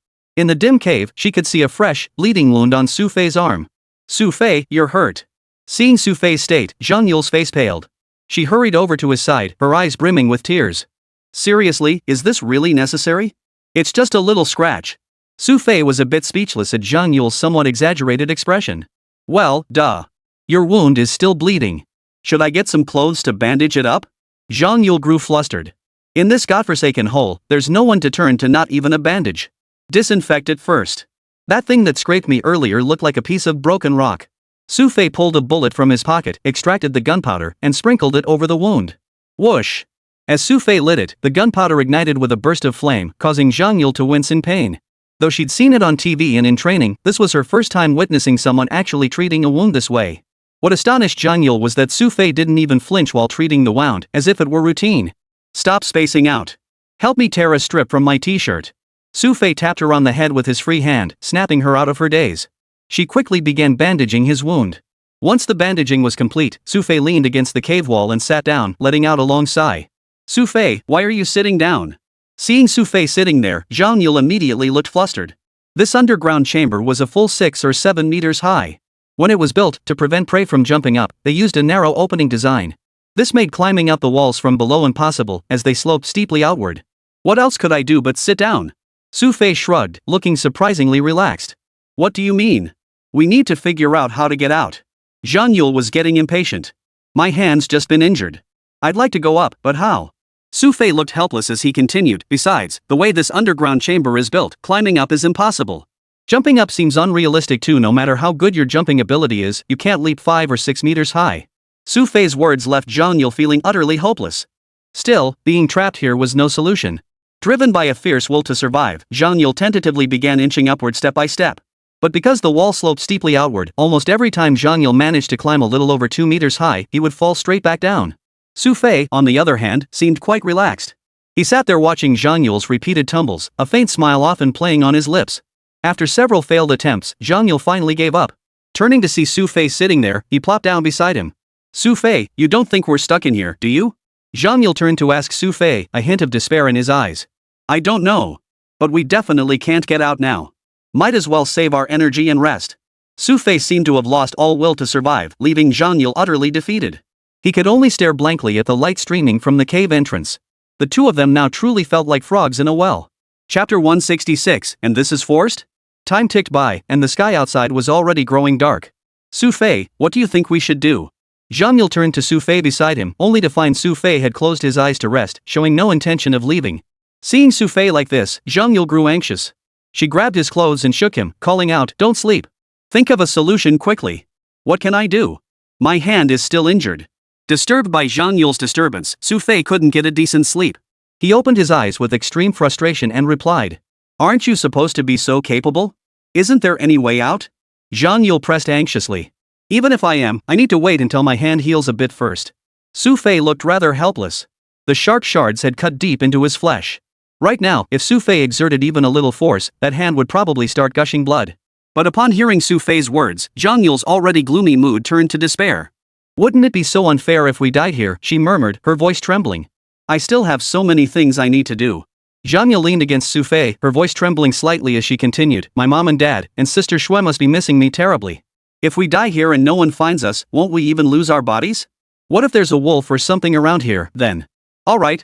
In the dim cave, she could see a fresh, bleeding wound on Xu Fei's arm. "Xu Fei, you're hurt." Seeing Xu Fei's state, Zhang Yule's face paled. She hurried over to his side, her eyes brimming with tears. "Seriously, is this really necessary? It's just a little scratch." Xu Fei was a bit speechless at Zhang Yule's somewhat exaggerated expression. "Well, duh. Your wound is still bleeding. Should I get some clothes to bandage it up?" Zhang Yule grew flustered. In this godforsaken hole, there's no one to turn to, not even a bandage. "Disinfect it first. That thing that scraped me earlier looked like a piece of broken rock." Xu Fei pulled a bullet from his pocket, extracted the gunpowder, and sprinkled it over the wound. Whoosh! As Xu Fei lit it, the gunpowder ignited with a burst of flame, causing Zhang Yule to wince in pain. Though she'd seen it on TV and in training, this was her first time witnessing someone actually treating a wound this way. What astonished Zhang Yule was that Xu Fei didn't even flinch while treating the wound, as if it were routine. "Stop spacing out. Help me tear a strip from my t-shirt." Xu Fei tapped her on the head with his free hand, snapping her out of her daze. She quickly began bandaging his wound. Once the bandaging was complete, Xu Fei leaned against the cave wall and sat down, letting out a long sigh. "Xu Fei, why are you sitting down?" Seeing Xu Fei sitting there, Zhang Yule immediately looked flustered. This underground chamber was a full 6 or 7 meters high. When it was built, to prevent prey from jumping up, they used a narrow opening design. This made climbing up the walls from below impossible, as they sloped steeply outward. "What else could I do but sit down?" Xu Fei shrugged, looking surprisingly relaxed. "What do you mean? We need to figure out how to get out." Zhang Yule was getting impatient. "My hand's just been injured. I'd like to go up, but how?" Xu Fei looked helpless as he continued. "Besides, the way this underground chamber is built, climbing up is impossible. Jumping up seems unrealistic too. No matter how good your jumping ability is, you can't leap 5 or 6 meters high." Xu Fei's words left Zhang Yule feeling utterly hopeless. Still, being trapped here was no solution. Driven by a fierce will to survive, Zhang Yule tentatively began inching upward step by step. But because the wall sloped steeply outward, almost every time Zhang Yule managed to climb a little over 2 meters high, he would fall straight back down. Xu Fei, on the other hand, seemed quite relaxed. He sat there watching Zhang Yule's repeated tumbles, a faint smile often playing on his lips. After several failed attempts, Zhang Yule finally gave up. Turning to see Xu Fei sitting there, he plopped down beside him. Xu Fei, you don't think we're stuck in here, do you? Zhang Yule turned to ask Xu Fei, a hint of despair in his eyes. I don't know. But we definitely can't get out now. Might as well save our energy and rest. Xu Fei seemed to have lost all will to survive, leaving Zhang Yule utterly defeated. He could only stare blankly at the light streaming from the cave entrance. The two of them now truly felt like frogs in a well. Chapter 166, and this is forced? Time ticked by, and the sky outside was already growing dark. Xu Fei, what do you think we should do? Zhang Yule turned to Xu Fei beside him, only to find Xu Fei had closed his eyes to rest, showing no intention of leaving. Seeing Xu Fei like this, Zhang Yule grew anxious. She grabbed his clothes and shook him, calling out, "Don't sleep. Think of a solution quickly." "What can I do? My hand is still injured." Disturbed by Zhang Yule's disturbance, Xu Fei couldn't get a decent sleep. He opened his eyes with extreme frustration and replied, "Aren't you supposed to be so capable? Isn't there any way out?" Zhang Yule pressed anxiously. "Even if I am, I need to wait until my hand heals a bit first." Xu Fei looked rather helpless. The shark shards had cut deep into his flesh. Right now, if Xu Fei exerted even a little force, that hand would probably start gushing blood. But upon hearing Xu Fei's words, Zhang Yule's already gloomy mood turned to despair. "Wouldn't it be so unfair if we died here?" she murmured, her voice trembling. "I still have so many things I need to do." Zhang Yule leaned against Xu Fei, her voice trembling slightly as she continued, "My mom and dad, and sister Xue must be missing me terribly. If we die here and no one finds us, won't we even lose our bodies? What if there's a wolf or something around here, then? Alright.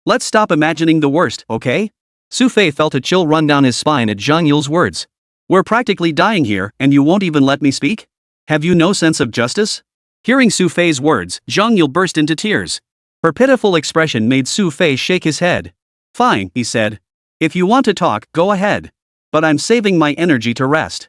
Let's stop imagining the worst, okay?" Xu Fei felt a chill run down his spine at Zhang Yule's words. "We're practically dying here, and you won't even let me speak? Have you no sense of justice?" Hearing Xu Fei's words, Zhang Yule burst into tears. Her pitiful expression made Xu Fei shake his head. "Fine," he said. "If you want to talk, go ahead. But I'm saving my energy to rest."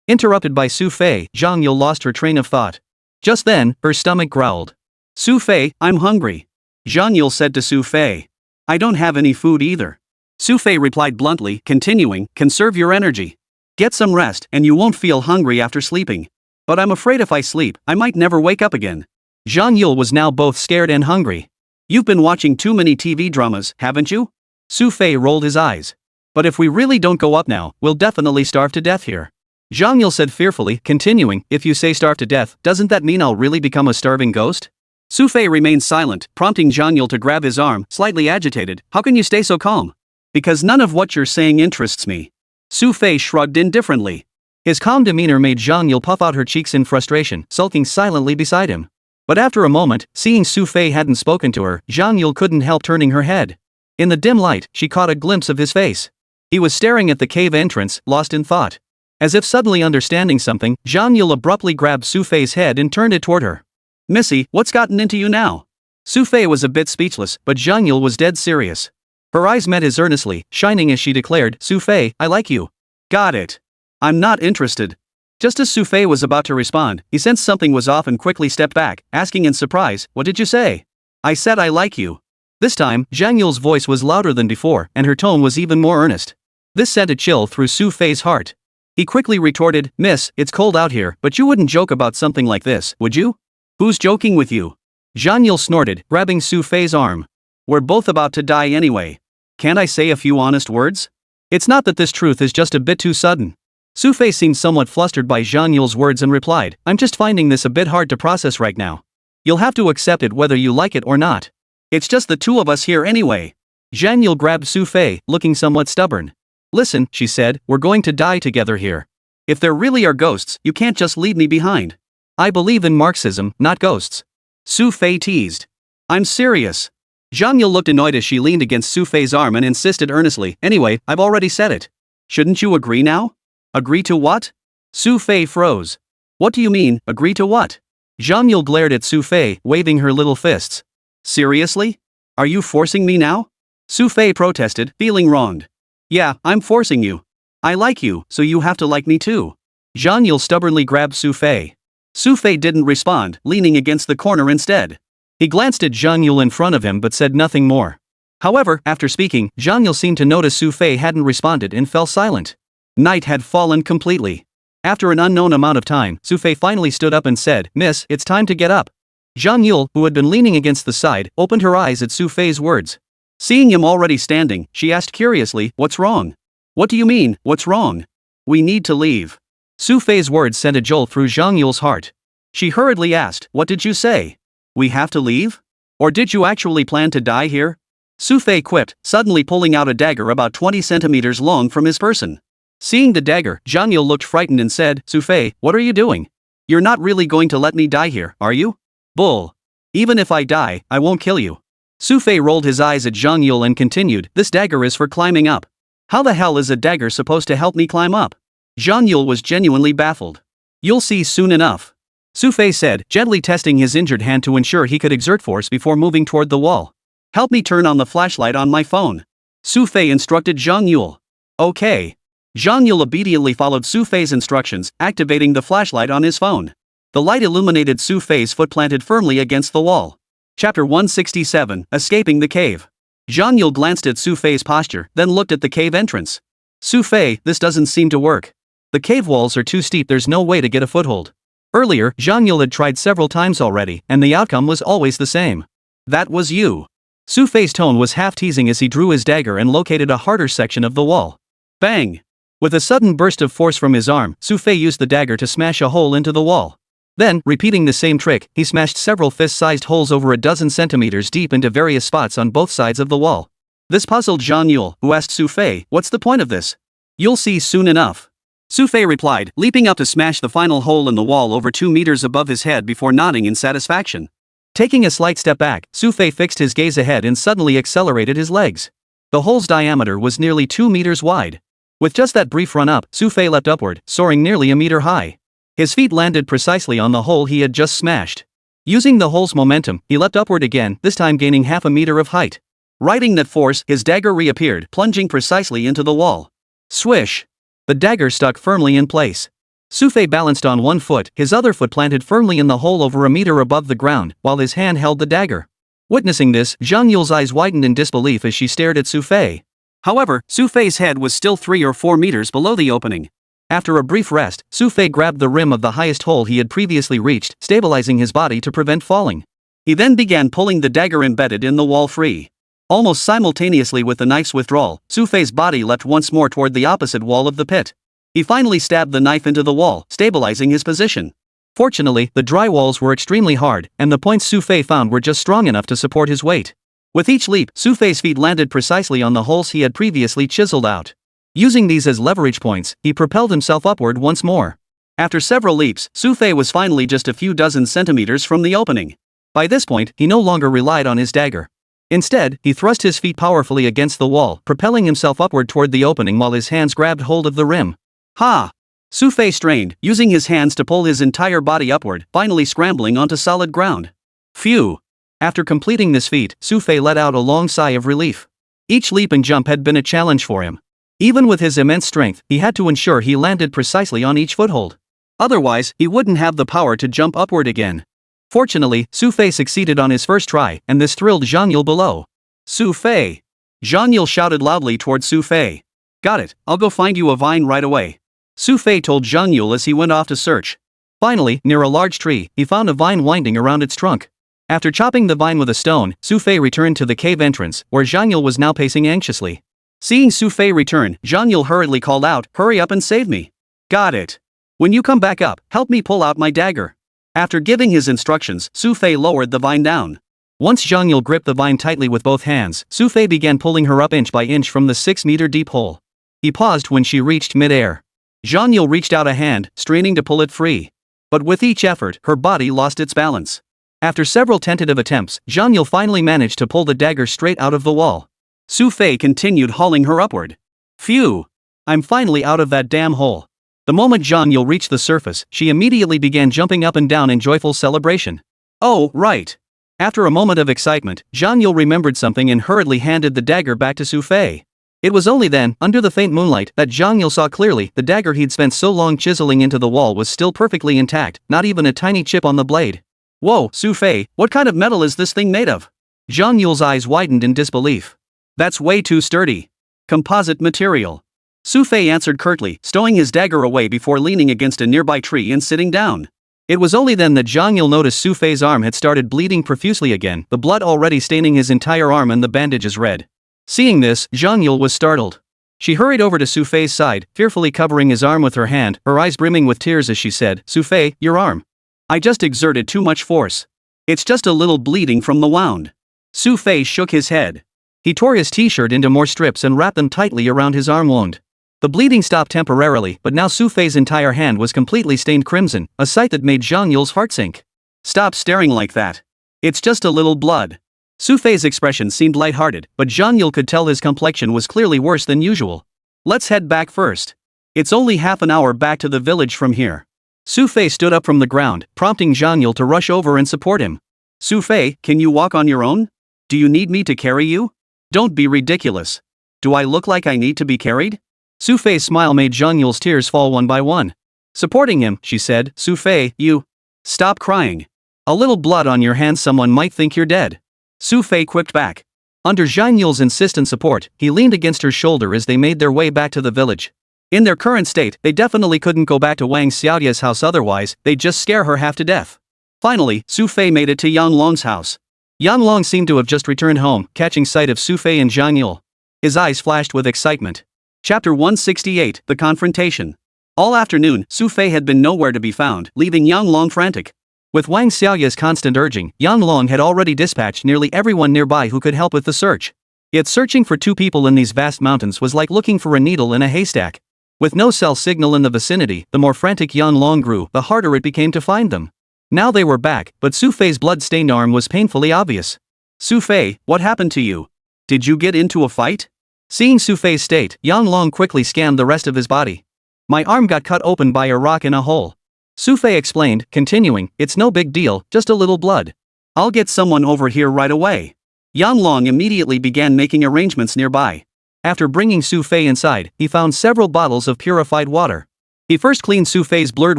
Interrupted by Xu Fei, Zhang Yule lost her train of thought. Just then, her stomach growled. "Xu Fei, I'm hungry." Zhang Yule said to Xu Fei. "I don't have any food either." Xu Fei replied bluntly, continuing, "Conserve your energy. Get some rest, and you won't feel hungry after sleeping. But I'm afraid if I sleep, I might never wake up again." Zhang Yule was now both scared and hungry. "You've been watching too many TV dramas, haven't you?" Xu Fei rolled his eyes. "But if we really don't go up now, we'll definitely starve to death here." Zhang Yule said fearfully, continuing, "If you say starve to death, doesn't that mean I'll really become a starving ghost?" Xu Fei remained silent, prompting Zhang Yule to grab his arm, slightly agitated. "How can you stay so calm?" "Because none of what you're saying interests me." Xu Fei shrugged indifferently. His calm demeanor made Zhang Yule puff out her cheeks in frustration, sulking silently beside him. But after a moment, seeing Xu Fei hadn't spoken to her, Zhang Yule couldn't help turning her head. In the dim light, she caught a glimpse of his face. He was staring at the cave entrance, lost in thought. As if suddenly understanding something, Zhang Yule abruptly grabbed Xu Fei's head and turned it toward her. "Missy, what's gotten into you now?" Xu Fei was a bit speechless, but Zhang Yule was dead serious. Her eyes met his earnestly, shining as she declared, "Xu Fei, I like you." "Got it. I'm not interested." Just as Xu Fei was about to respond, he sensed something was off and quickly stepped back, asking in surprise, "What did you say?" "I said I like you." This time, Zhang Yule's voice was louder than before, and her tone was even more earnest. This sent a chill through Xu Fei's heart. He quickly retorted, "Miss, it's cold out here, but you wouldn't joke about something like this, would you?" "Who's joking with you?" Zhang Yule snorted, grabbing Xu Fei's arm. "We're both about to die anyway. Can't I say a few honest words?" "It's not that this truth is just a bit too sudden." Xu Fei seemed somewhat flustered by Zhang Yule's words and replied, "I'm just finding this a bit hard to process right now. You'll have to accept it whether you like it or not. It's just the two of us here anyway." Zhang Yule grabbed Xu Fei, looking somewhat stubborn. "Listen," she said, "we're going to die together here. If there really are ghosts, you can't just leave me behind. I believe in Marxism, not ghosts." Xu Fei teased. "I'm serious." Zhang Yule looked annoyed as she leaned against Xu Fei's arm and insisted earnestly, "Anyway, I've already said it. Shouldn't you agree now?" "Agree to what?" Xu Fei froze. "What do you mean, agree to what?" Zhang Yule glared at Xu Fei, waving her little fists. "Seriously? Are you forcing me now?" Xu Fei protested, feeling wronged. "Yeah, I'm forcing you. I like you, so you have to like me too." Zhang Yule stubbornly grabbed Xu Fei. Xu Fei didn't respond, leaning against the corner instead. He glanced at Zhang Yule in front of him but said nothing more. However, after speaking, Zhang Yule seemed to notice Xu Fei hadn't responded and fell silent. Night had fallen completely. After an unknown amount of time, Xu Fei finally stood up and said, "Miss, it's time to get up." Zhang Yule, who had been leaning against the side, opened her eyes at Xu Fei's words. Seeing him already standing, she asked curiously, "What's wrong?" What do you mean, what's wrong? We need to leave. Xu Fei's words sent a jolt through Zhang Yule's heart. She hurriedly asked, what did you say? We have to leave? Or did you actually plan to die here? Xu Fei quipped, suddenly pulling out a dagger about 20 centimeters long from his person. Seeing the dagger, Zhang Yule looked frightened and said, Xu Fei, what are you doing? You're not really going to let me die here, are you? Bull. Even if I die, I won't kill you. Xu Fei rolled his eyes at Zhang Yule and continued, this dagger is for climbing up. How the hell is a dagger supposed to help me climb up? Zhang Yule was genuinely baffled. You'll see soon enough. Xu Fei said, gently testing his injured hand to ensure he could exert force before moving toward the wall. Help me turn on the flashlight on my phone. Xu Fei instructed Zhang Yule. Okay. Zhang Yule obediently followed Xu Fei's instructions, activating the flashlight on his phone. The light illuminated Xu Fei's foot planted firmly against the wall. Chapter 167, Escaping the Cave. Zhang Yule glanced at Xu Fei's posture, then looked at the cave entrance. Xu Fei, this doesn't seem to work. The cave walls are too steep, there's no way to get a foothold. Earlier, Zhang Yule had tried several times already, and the outcome was always the same. That was you. Xu Fei's tone was half teasing as he drew his dagger and located a harder section of the wall. Bang! With a sudden burst of force from his arm, Xu Fei used the dagger to smash a hole into the wall. Then, repeating the same trick, he smashed several fist-sized holes over a dozen centimeters deep into various spots on both sides of the wall. This puzzled Zhang Yule, who asked Xu Fei, what's the point of this? You'll see soon enough. Xu Fei replied, leaping up to smash the final hole in the wall over 2 meters above his head before nodding in satisfaction. Taking a slight step back, Xu Fei fixed his gaze ahead and suddenly accelerated his legs. The hole's diameter was nearly 2 meters wide. With just that brief run up, Xu Fei leapt upward, soaring nearly a meter high. His feet landed precisely on the hole he had just smashed. Using the hole's momentum, he leapt upward again, this time gaining half a meter of height. Riding that force, his dagger reappeared, plunging precisely into the wall. Swish! The dagger stuck firmly in place. Xu Fei balanced on one foot, his other foot planted firmly in the hole over a meter above the ground, while his hand held the dagger. Witnessing this, Zhang Yule's eyes widened in disbelief as she stared at Xu Fei. However, Xu Fei's head was still 3 or 4 meters below the opening. After a brief rest, Xu Fei grabbed the rim of the highest hole he had previously reached, stabilizing his body to prevent falling. He then began pulling the dagger embedded in the wall free. Almost simultaneously with the knife's withdrawal, Xu Fei's body leapt once more toward the opposite wall of the pit. He finally stabbed the knife into the wall, stabilizing his position. Fortunately, the dry walls were extremely hard, and the points Xu Fei found were just strong enough to support his weight. With each leap, Xu Fei's feet landed precisely on the holes he had previously chiseled out. Using these as leverage points, he propelled himself upward once more. After several leaps, Xu Fei was finally just a few dozen centimeters from the opening. By this point, he no longer relied on his dagger. Instead, he thrust his feet powerfully against the wall, propelling himself upward toward the opening while his hands grabbed hold of the rim. Ha! Xu Fei strained, using his hands to pull his entire body upward, finally scrambling onto solid ground. Phew! After completing this feat, Xu Fei let out a long sigh of relief. Each leap and jump had been a challenge for him. Even with his immense strength, he had to ensure he landed precisely on each foothold. Otherwise, he wouldn't have the power to jump upward again. Fortunately, Xu Fei succeeded on his first try, and this thrilled Zhang Yule below. Xu Fei! Zhang Yule shouted loudly toward Xu Fei. Got it, I'll go find you a vine right away. Xu Fei told Zhang Yule as he went off to search. Finally, near a large tree, he found a vine winding around its trunk. After chopping the vine with a stone, Xu Fei returned to the cave entrance, where Zhang Yule was now pacing anxiously. Seeing Xu Fei return, Zhang Yule hurriedly called out, hurry up and save me. Got it. When you come back up, help me pull out my dagger. After giving his instructions, Xu Fei lowered the vine down. Once Zhang Yule gripped the vine tightly with both hands, Xu Fei began pulling her up inch by inch from the 6-meter deep hole. He paused when she reached mid-air. Zhang Yule reached out a hand, straining to pull it free. But with each effort, her body lost its balance. After several tentative attempts, Zhang Yule finally managed to pull the dagger straight out of the wall. Xu Fei continued hauling her upward. Phew! I'm finally out of that damn hole. The moment Zhang Yule reached the surface, she immediately began jumping up and down in joyful celebration. Oh, right. After a moment of excitement, Zhang Yule remembered something and hurriedly handed the dagger back to Xu Fei. It was only then, under the faint moonlight, that Zhang Yule saw clearly the dagger he'd spent so long chiseling into the wall was still perfectly intact, not even a tiny chip on the blade. Whoa, Xu Fei, what kind of metal is this thing made of? Zhang Yule's eyes widened in disbelief. That's way too sturdy. Composite material. Xu Fei answered curtly, stowing his dagger away before leaning against a nearby tree and sitting down. It was only then that Zhang Yule noticed Xu Fei's arm had started bleeding profusely again, the blood already staining his entire arm and the bandages red. Seeing this, Zhang Yule was startled. She hurried over to Xu Fei's side, fearfully covering his arm with her hand, her eyes brimming with tears as she said, "Xu Fei, your arm. I just exerted too much force. It's just a little bleeding from the wound." Xu Fei shook his head. He tore his t-shirt into more strips and wrapped them tightly around his arm wound. The bleeding stopped temporarily, but now Xu Fei's entire hand was completely stained crimson, a sight that made Zhang Yule's heart sink. "Stop staring like that. It's just a little blood." Xu Fei's expression seemed lighthearted, but Zhang Yule could tell his complexion was clearly worse than usual. "Let's head back first. It's only half an hour back to the village from here." Xu Fei stood up from the ground, prompting Zhang Yule to rush over and support him. "Xu Fei, can you walk on your own? Do you need me to carry you? Don't be ridiculous. Do I look like I need to be carried?" Xu Fei's smile made Zhang Yule's tears fall one by one. Supporting him, she said, "Xu Fei, you... Stop crying. A little blood on your hands, someone might think you're dead." Xu Fei quipped back. Under Zhang Yule's insistent support, he leaned against her shoulder as they made their way back to the village. In their current state, they definitely couldn't go back to Wang Xiaoye's house, otherwise, they'd just scare her half to death. Finally, Xu Fei made it to Yang Long's house. Yang Long seemed to have just returned home, catching sight of Xu Fei and Zhang Yule. His eyes flashed with excitement. Chapter 168, The Confrontation. All afternoon, Xu Fei had been nowhere to be found, leaving Yang Long frantic. With Wang Xiaoye's constant urging, Yang Long had already dispatched nearly everyone nearby who could help with the search. Yet searching for two people in these vast mountains was like looking for a needle in a haystack. With no cell signal in the vicinity, the more frantic Yang Long grew, the harder it became to find them. Now they were back, but Xu Fei's blood-stained arm was painfully obvious. "Xu Fei, what happened to you? Did you get into a fight?" Seeing Xu Fei's state, Yang Long quickly scanned the rest of his body. "My arm got cut open by a rock in a hole," Xu Fei explained, continuing, "It's no big deal, just a little blood. I'll get someone over here right away." Yang Long immediately began making arrangements nearby. After bringing Xu Fei inside, he found several bottles of purified water. He first cleaned Xu Fei's blurred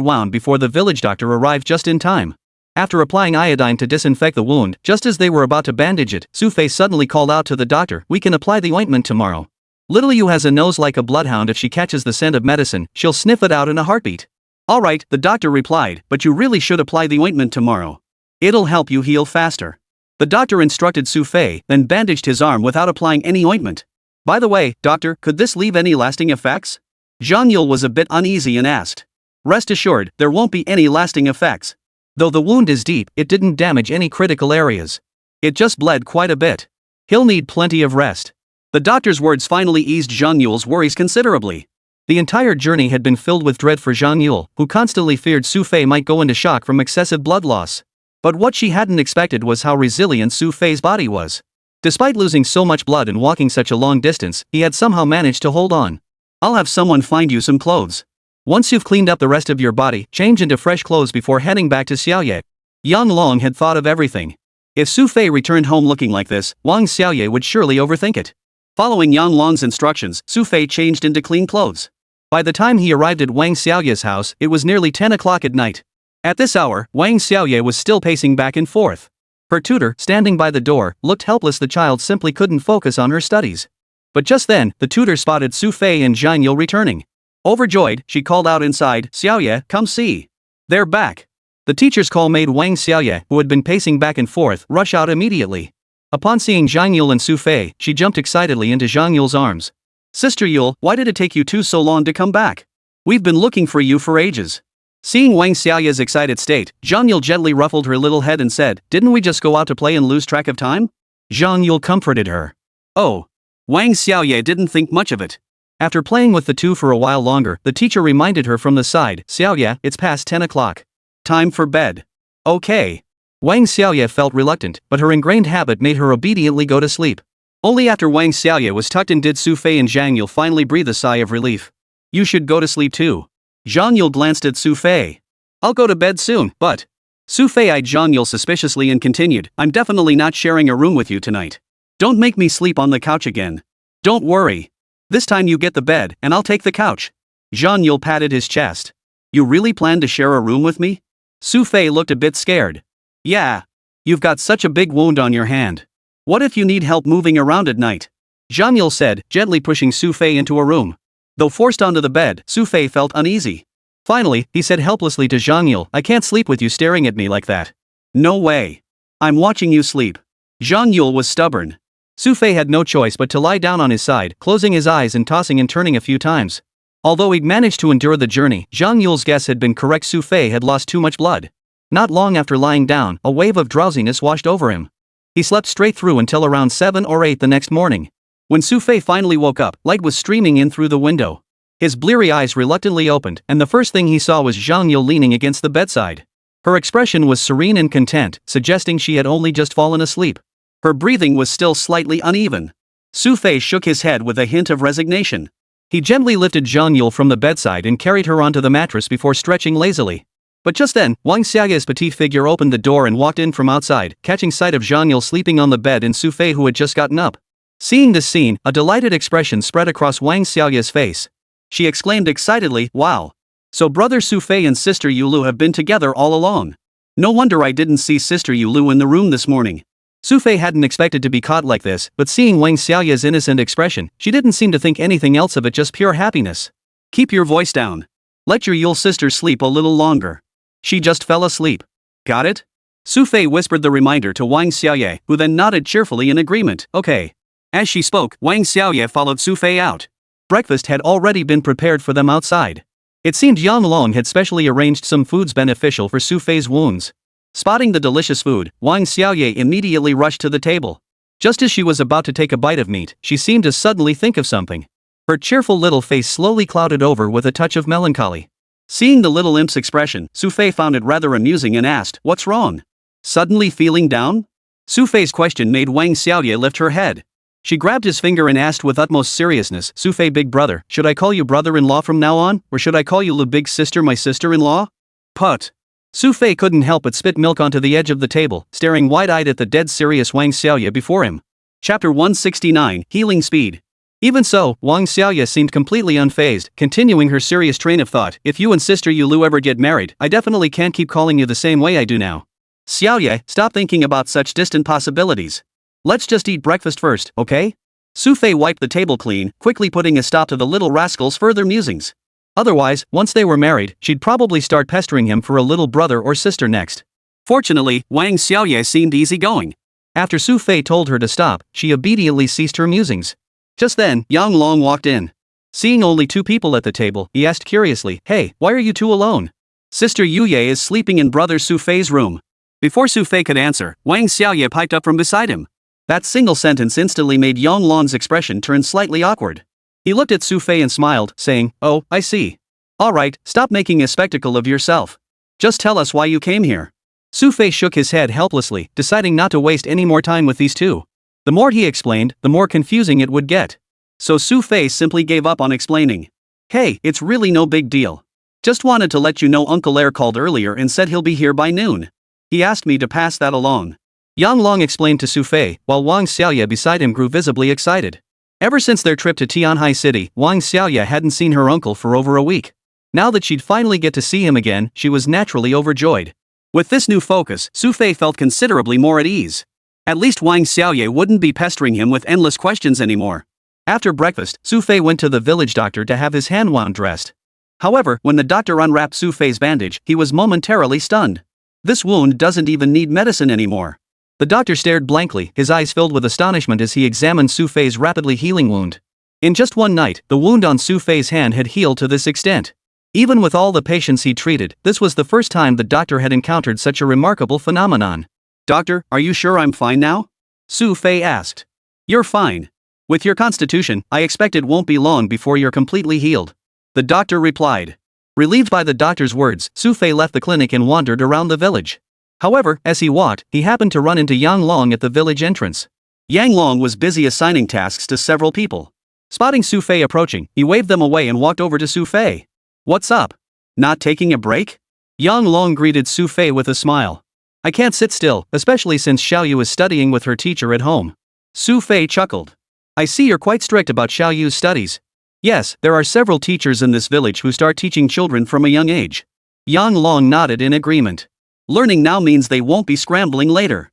wound before the village doctor arrived just in time. After applying iodine to disinfect the wound, just as they were about to bandage it, Xu Fei suddenly called out to the doctor, "We can apply the ointment tomorrow. Little Yu has a nose like a bloodhound. If she catches the scent of medicine, she'll sniff it out in a heartbeat." "All right," the doctor replied, "but you really should apply the ointment tomorrow. It'll help you heal faster." The doctor instructed Xu Fei, then bandaged his arm without applying any ointment. "By the way, doctor, could this leave any lasting effects?" Zhang Yule was a bit uneasy and asked. "Rest assured, there won't be any lasting effects. Though the wound is deep, it didn't damage any critical areas. It just bled quite a bit. He'll need plenty of rest." The doctor's words finally eased Zhang Yule's worries considerably. The entire journey had been filled with dread for Zhang Yule, who constantly feared Xu Fei might go into shock from excessive blood loss. But what she hadn't expected was how resilient Xu Fei's body was. Despite losing so much blood and walking such a long distance, he had somehow managed to hold on. "I'll have someone find you some clothes. Once you've cleaned up the rest of your body, change into fresh clothes before heading back to Xiaoye." Yang Long had thought of everything. If Xu Fei returned home looking like this, Wang Xiaoye would surely overthink it. Following Yang Long's instructions, Xu Fei changed into clean clothes. By the time he arrived at Wang Xiaoye's house, it was nearly 10 o'clock at night. At this hour, Wang Xiaoye was still pacing back and forth. Her tutor, standing by the door, looked helpless. The child simply couldn't focus on her studies. But just then, the tutor spotted Xu Fei and Zhang Yule returning. Overjoyed, she called out inside, "Xiaoye, come see. They're back." The teacher's call made Wang Xiaoye, who had been pacing back and forth, rush out immediately. Upon seeing Zhang Yule and Xu Fei, she jumped excitedly into Zhang Yule's arms. "Sister Yule, why did it take you two so long to come back? We've been looking for you for ages." Seeing Wang Xiaoye's excited state, Zhang Yule gently ruffled her little head and said, "Didn't we just go out to play and lose track of time?" Zhang Yule comforted her. "Oh." Wang Xiaoye didn't think much of it. After playing with the two for a while longer, the teacher reminded her from the side, "Xiaoye, it's past 10 o'clock. Time for bed." "Okay." Wang Xiaoye felt reluctant, but her ingrained habit made her obediently go to sleep. Only after Wang Xiaoye was tucked in did Xu Fei and Zhang Yule finally breathe a sigh of relief. "You should go to sleep too." Zhang Yule glanced at Xu Fei. "I'll go to bed soon, but..." Xu Fei eyed Zhang Yule suspiciously and continued, "I'm definitely not sharing a room with you tonight. Don't make me sleep on the couch again. Don't worry. This time you get the bed, and I'll take the couch." Zhang Yule patted his chest. "You really plan to share a room with me?" Xu Fei looked a bit scared. "Yeah. You've got such a big wound on your hand. What if you need help moving around at night?" Zhang Yule said, gently pushing Xu Fei into a room. Though forced onto the bed, Xu Fei felt uneasy. Finally, he said helplessly to Zhang Yule, "I can't sleep with you staring at me like that." "No way. I'm watching you sleep." Zhang Yule was stubborn. Xu Fei had no choice but to lie down on his side, closing his eyes and tossing and turning a few times. Although he'd managed to endure the journey, Zhang Yule's guess had been correct. Xu Fei had lost too much blood. Not long after lying down, a wave of drowsiness washed over him. He slept straight through until around 7 or 8 the next morning. When Xu Fei finally woke up, light was streaming in through the window. His bleary eyes reluctantly opened, and the first thing he saw was Zhang Yule leaning against the bedside. Her expression was serene and content, suggesting she had only just fallen asleep. Her breathing was still slightly uneven. Xu Fei shook his head with a hint of resignation. He gently lifted Zhang Yule from the bedside and carried her onto the mattress before stretching lazily. But just then, Wang Xiaoye's petite figure opened the door and walked in from outside, catching sight of Zhang Yule sleeping on the bed and Xu Fei who had just gotten up. Seeing this scene, a delighted expression spread across Wang Xiaoye's face. She exclaimed excitedly, "Wow! So brother Xu Fei and sister Yulu have been together all along. No wonder I didn't see sister Yulu in the room this morning." Xu Fei hadn't expected to be caught like this, but seeing Wang Xiaoye's innocent expression, she didn't seem to think anything else of it, just pure happiness. "Keep your voice down. Let your Yule sister sleep a little longer. She just fell asleep. Got it?" Xu Fei whispered the reminder to Wang Xiaoye, who then nodded cheerfully in agreement. "Okay." As she spoke, Wang Xiaoye followed Xu Fei out. Breakfast had already been prepared for them outside. It seemed Yang Long had specially arranged some foods beneficial for Xu Fei's wounds. Spotting the delicious food, Wang Xiaoye immediately rushed to the table. Just as she was about to take a bite of meat, she seemed to suddenly think of something. Her cheerful little face slowly clouded over with a touch of melancholy. Seeing the little imp's expression, Xu Fei found it rather amusing and asked, "What's wrong? Suddenly feeling down?" Xu Fei's question made Wang Xiaoye lift her head. She grabbed his finger and asked with utmost seriousness, "Xu Fei big brother, should I call you brother-in-law from now on, or should I call you Lu big sister my sister-in-law?" "Put." Xu Fei couldn't help but spit milk onto the edge of the table, staring wide-eyed at the dead serious Wang Xiaoye before him. Chapter 169, Healing Speed. Even so, Wang Xiaoye seemed completely unfazed, continuing her serious train of thought. "If you and sister Yulu ever get married, I definitely can't keep calling you the same way I do now. Xiaoye, stop thinking about such distant possibilities. Let's just eat breakfast first, okay?" Xu Fei wiped the table clean, quickly putting a stop to the little rascal's further musings. Otherwise, once they were married, she'd probably start pestering him for a little brother or sister next. Fortunately, Wang Xiaoye seemed easygoing. After Xu Fei told her to stop, she obediently ceased her musings. Just then, Yang Long walked in. Seeing only 2 people at the table, he asked curiously, "Hey, why are you 2 alone? Sister Yuye is sleeping in brother Xu Fei's room." Before Xu Fei could answer, Wang Xiaoye piped up from beside him. That single sentence instantly made Yang Long's expression turn slightly awkward. He looked at Xu Fei and smiled, saying, "Oh, I see. Alright, stop making a spectacle of yourself. Just tell us why you came here." Xu Fei shook his head helplessly, deciding not to waste any more time with these 2. The more he explained, the more confusing it would get. So Xu Fei simply gave up on explaining. "Hey, it's really no big deal. Just wanted to let you know Uncle Air called earlier and said he'll be here by noon. He asked me to pass that along." Yang Long explained to Xu Fei, while Wang Xiaoye beside him grew visibly excited. Ever since their trip to Tianhai City, Wang Xiaoye hadn't seen her uncle for over a week. Now that she'd finally get to see him again, she was naturally overjoyed. With this new focus, Xu Fei felt considerably more at ease. At least Wang Xiaoye wouldn't be pestering him with endless questions anymore. After breakfast, Xu Fei went to the village doctor to have his hand wound dressed. However, when the doctor unwrapped Xu Fei's bandage, he was momentarily stunned. This wound doesn't even need medicine anymore. The doctor stared blankly, his eyes filled with astonishment as he examined Xu Fei's rapidly healing wound. In just one night, the wound on Xu Fei's hand had healed to this extent. Even with all the patients he treated, this was the first time the doctor had encountered such a remarkable phenomenon. "Doctor, are you sure I'm fine now?" Xu Fei asked. "You're fine. With your constitution, I expect it won't be long before you're completely healed," the doctor replied. Relieved by the doctor's words, Xu Fei left the clinic and wandered around the village. However, as he walked, he happened to run into Yang Long at the village entrance. Yang Long was busy assigning tasks to several people. Spotting Xu Fei approaching, he waved them away and walked over to Xu Fei. "What's up? Not taking a break?" Yang Long greeted Xu Fei with a smile. "I can't sit still, especially since Xiaoyu is studying with her teacher at home." Xu Fei chuckled. "I see you're quite strict about Xiaoyu's studies." "Yes, there are several teachers in this village who start teaching children from a young age." Yang Long nodded in agreement. "Learning now means they won't be scrambling later."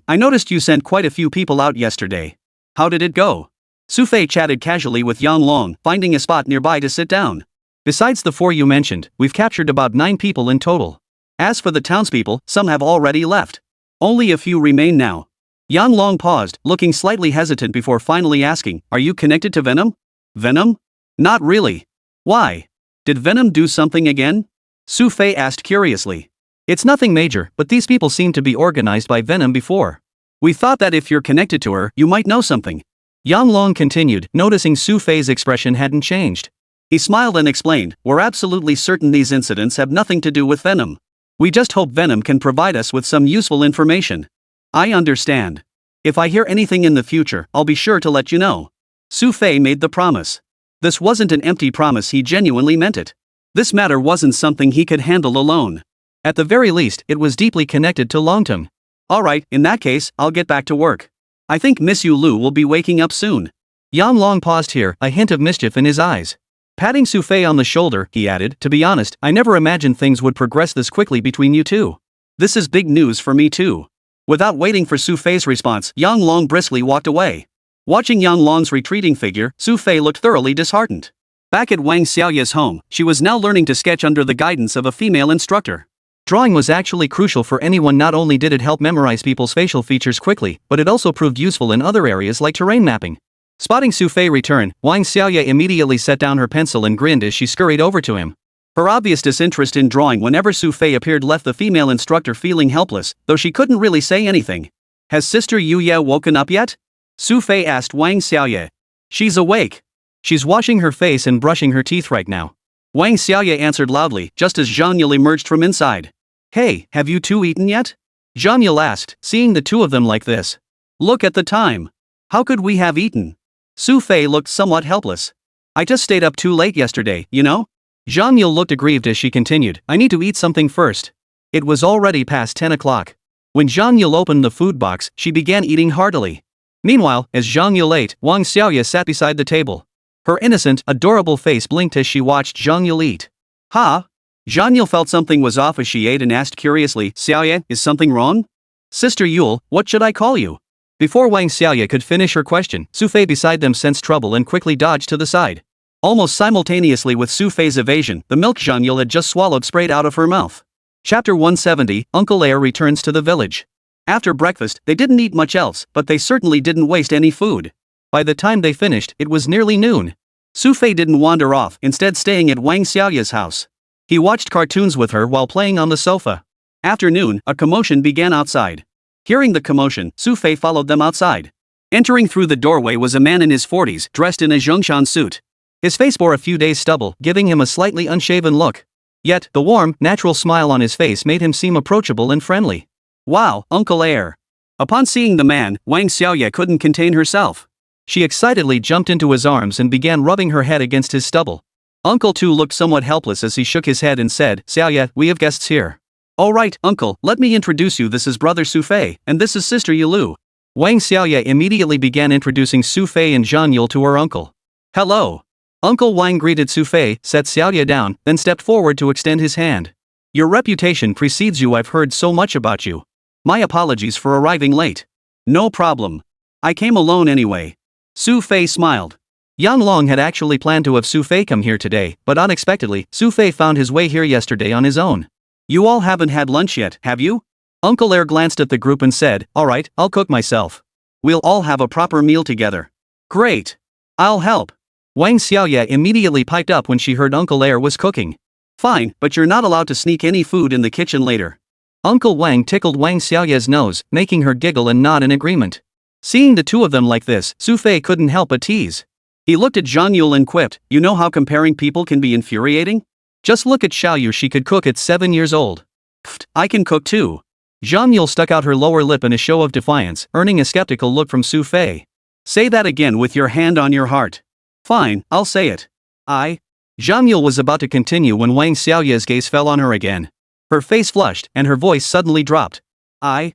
I noticed you sent quite a few people out yesterday. How did it go?" Xu Fei chatted casually with Yang Long, finding a spot nearby to sit down. "Besides the 4 you mentioned, we've captured about 9 people in total. As for the townspeople, some have already left. Only a few remain now." Yang Long paused, looking slightly hesitant before finally asking, "Are you connected to Venom?" "Venom? Not really." "Why? Did Venom do something again?" Xu Fei asked curiously. "It's nothing major, but these people seem to be organized by Venom before. We thought that if you're connected to her, you might know something." Yang Long continued, noticing Xu Fei's expression hadn't changed. He smiled and explained, "We're absolutely certain these incidents have nothing to do with Venom. We just hope Venom can provide us with some useful information." "I understand. If I hear anything in the future, I'll be sure to let you know." Xu Fei made the promise. This wasn't an empty promise, he genuinely meant it. This matter wasn't something he could handle alone. At the very least, it was deeply connected to Longtong. "Alright, in that case, I'll get back to work. I think Miss Yu Lu will be waking up soon." Yang Long paused here, a hint of mischief in his eyes. Patting Xu Fei on the shoulder, he added, "To be honest, I never imagined things would progress this quickly between you two. This is big news for me too." Without waiting for Xu Fei's response, Yang Long briskly walked away. Watching Yang Long's retreating figure, Xu Fei looked thoroughly disheartened. Back at Wang Xiaoye's home, she was now learning to sketch under the guidance of a female instructor. Drawing was actually crucial for anyone. Not only did it help memorize people's facial features quickly, but it also proved useful in other areas like terrain mapping. Spotting Xu Fei return, Wang Xiaoye immediately set down her pencil and grinned as she scurried over to him. Her obvious disinterest in drawing whenever Xu Fei appeared left the female instructor feeling helpless, though she couldn't really say anything. "Has Sister Yu Ye woken up yet?" Xu Fei asked Wang Xiaoye. "She's awake. She's washing her face and brushing her teeth right now." Wang Xiaoye answered loudly, just as Zhang Yule emerged from inside. "Hey, have you two eaten yet?" Zhang Yule asked, seeing the two of them like this. "Look at the time. How could we have eaten?" Xu Fei looked somewhat helpless. "I just stayed up too late yesterday, you know?" Zhang Yule looked aggrieved as she continued, "I need to eat something first." It was already past 10 o'clock. When Zhang Yule opened the food box, she began eating heartily. Meanwhile, as Zhang Yule ate, Wang Xiaoye sat beside the table. Her innocent, adorable face blinked as she watched Zhang Yule eat. "Ha?" Zhang Yule felt something was off as she ate and asked curiously, "Xiaoye, is something wrong?" "Sister Yule, what should I call you?" Before Wang Xiaoye could finish her question, Xu Fei beside them sensed trouble and quickly dodged to the side. Almost simultaneously with Xu Fei's evasion, the milk Zhang Yule had just swallowed sprayed out of her mouth. Chapter 170, Uncle Air returns to the village. After breakfast, they didn't eat much else, but they certainly didn't waste any food. By the time they finished, it was nearly noon. Xu Fei didn't wander off, instead staying at Wang Xiaoye's house. He watched cartoons with her while playing on the sofa. After noon, a commotion began outside. Hearing the commotion, Xu Fei followed them outside. Entering through the doorway was a man in his 40s, dressed in a Zhongshan suit. His face bore a few days' stubble, giving him a slightly unshaven look. Yet, the warm, natural smile on his face made him seem approachable and friendly. "Wow, Uncle Air." Upon seeing the man, Wang Xiaoye couldn't contain herself. She excitedly jumped into his arms and began rubbing her head against his stubble. Uncle too looked somewhat helpless as he shook his head and said, "Xiaoye, we have guests here." "All right, Uncle, let me introduce you. This is Brother Xu Fei, and this is Sister Yulu." Wang Xiaoye immediately began introducing Xu Fei and Zhang Yule to her uncle. "Hello." Uncle Wang greeted Xu Fei, set Xiaoye down, then stepped forward to extend his hand. "Your reputation precedes you. I've heard so much about you. My apologies for arriving late." "No problem. I came alone anyway." Xu Fei smiled. Yang Long had actually planned to have Xu Fei come here today, but unexpectedly, Xu Fei found his way here yesterday on his own. "You all haven't had lunch yet, have you?" Uncle Air glanced at the group and said, "Alright, I'll cook myself. We'll all have a proper meal together." "Great. I'll help." Wang Xiaoye immediately piped up when she heard Uncle Air was cooking. "Fine, but you're not allowed to sneak any food in the kitchen later." Uncle Wang tickled Wang Xiaoye's nose, making her giggle and nod in agreement. Seeing the two of them like this, Xu Fei couldn't help but tease. He looked at Zhang Yule and quipped, "You know how comparing people can be infuriating? Just look at Xiaoyu, she could cook at 7 years old. Pfft, I can cook too." Zhang Yule stuck out her lower lip in a show of defiance, earning a skeptical look from Xu Fei. "Say that again with your hand on your heart." "Fine, I'll say it. Zhang Yule was about to continue when Wang Xiaoye's gaze fell on her again. Her face flushed, and her voice suddenly dropped. I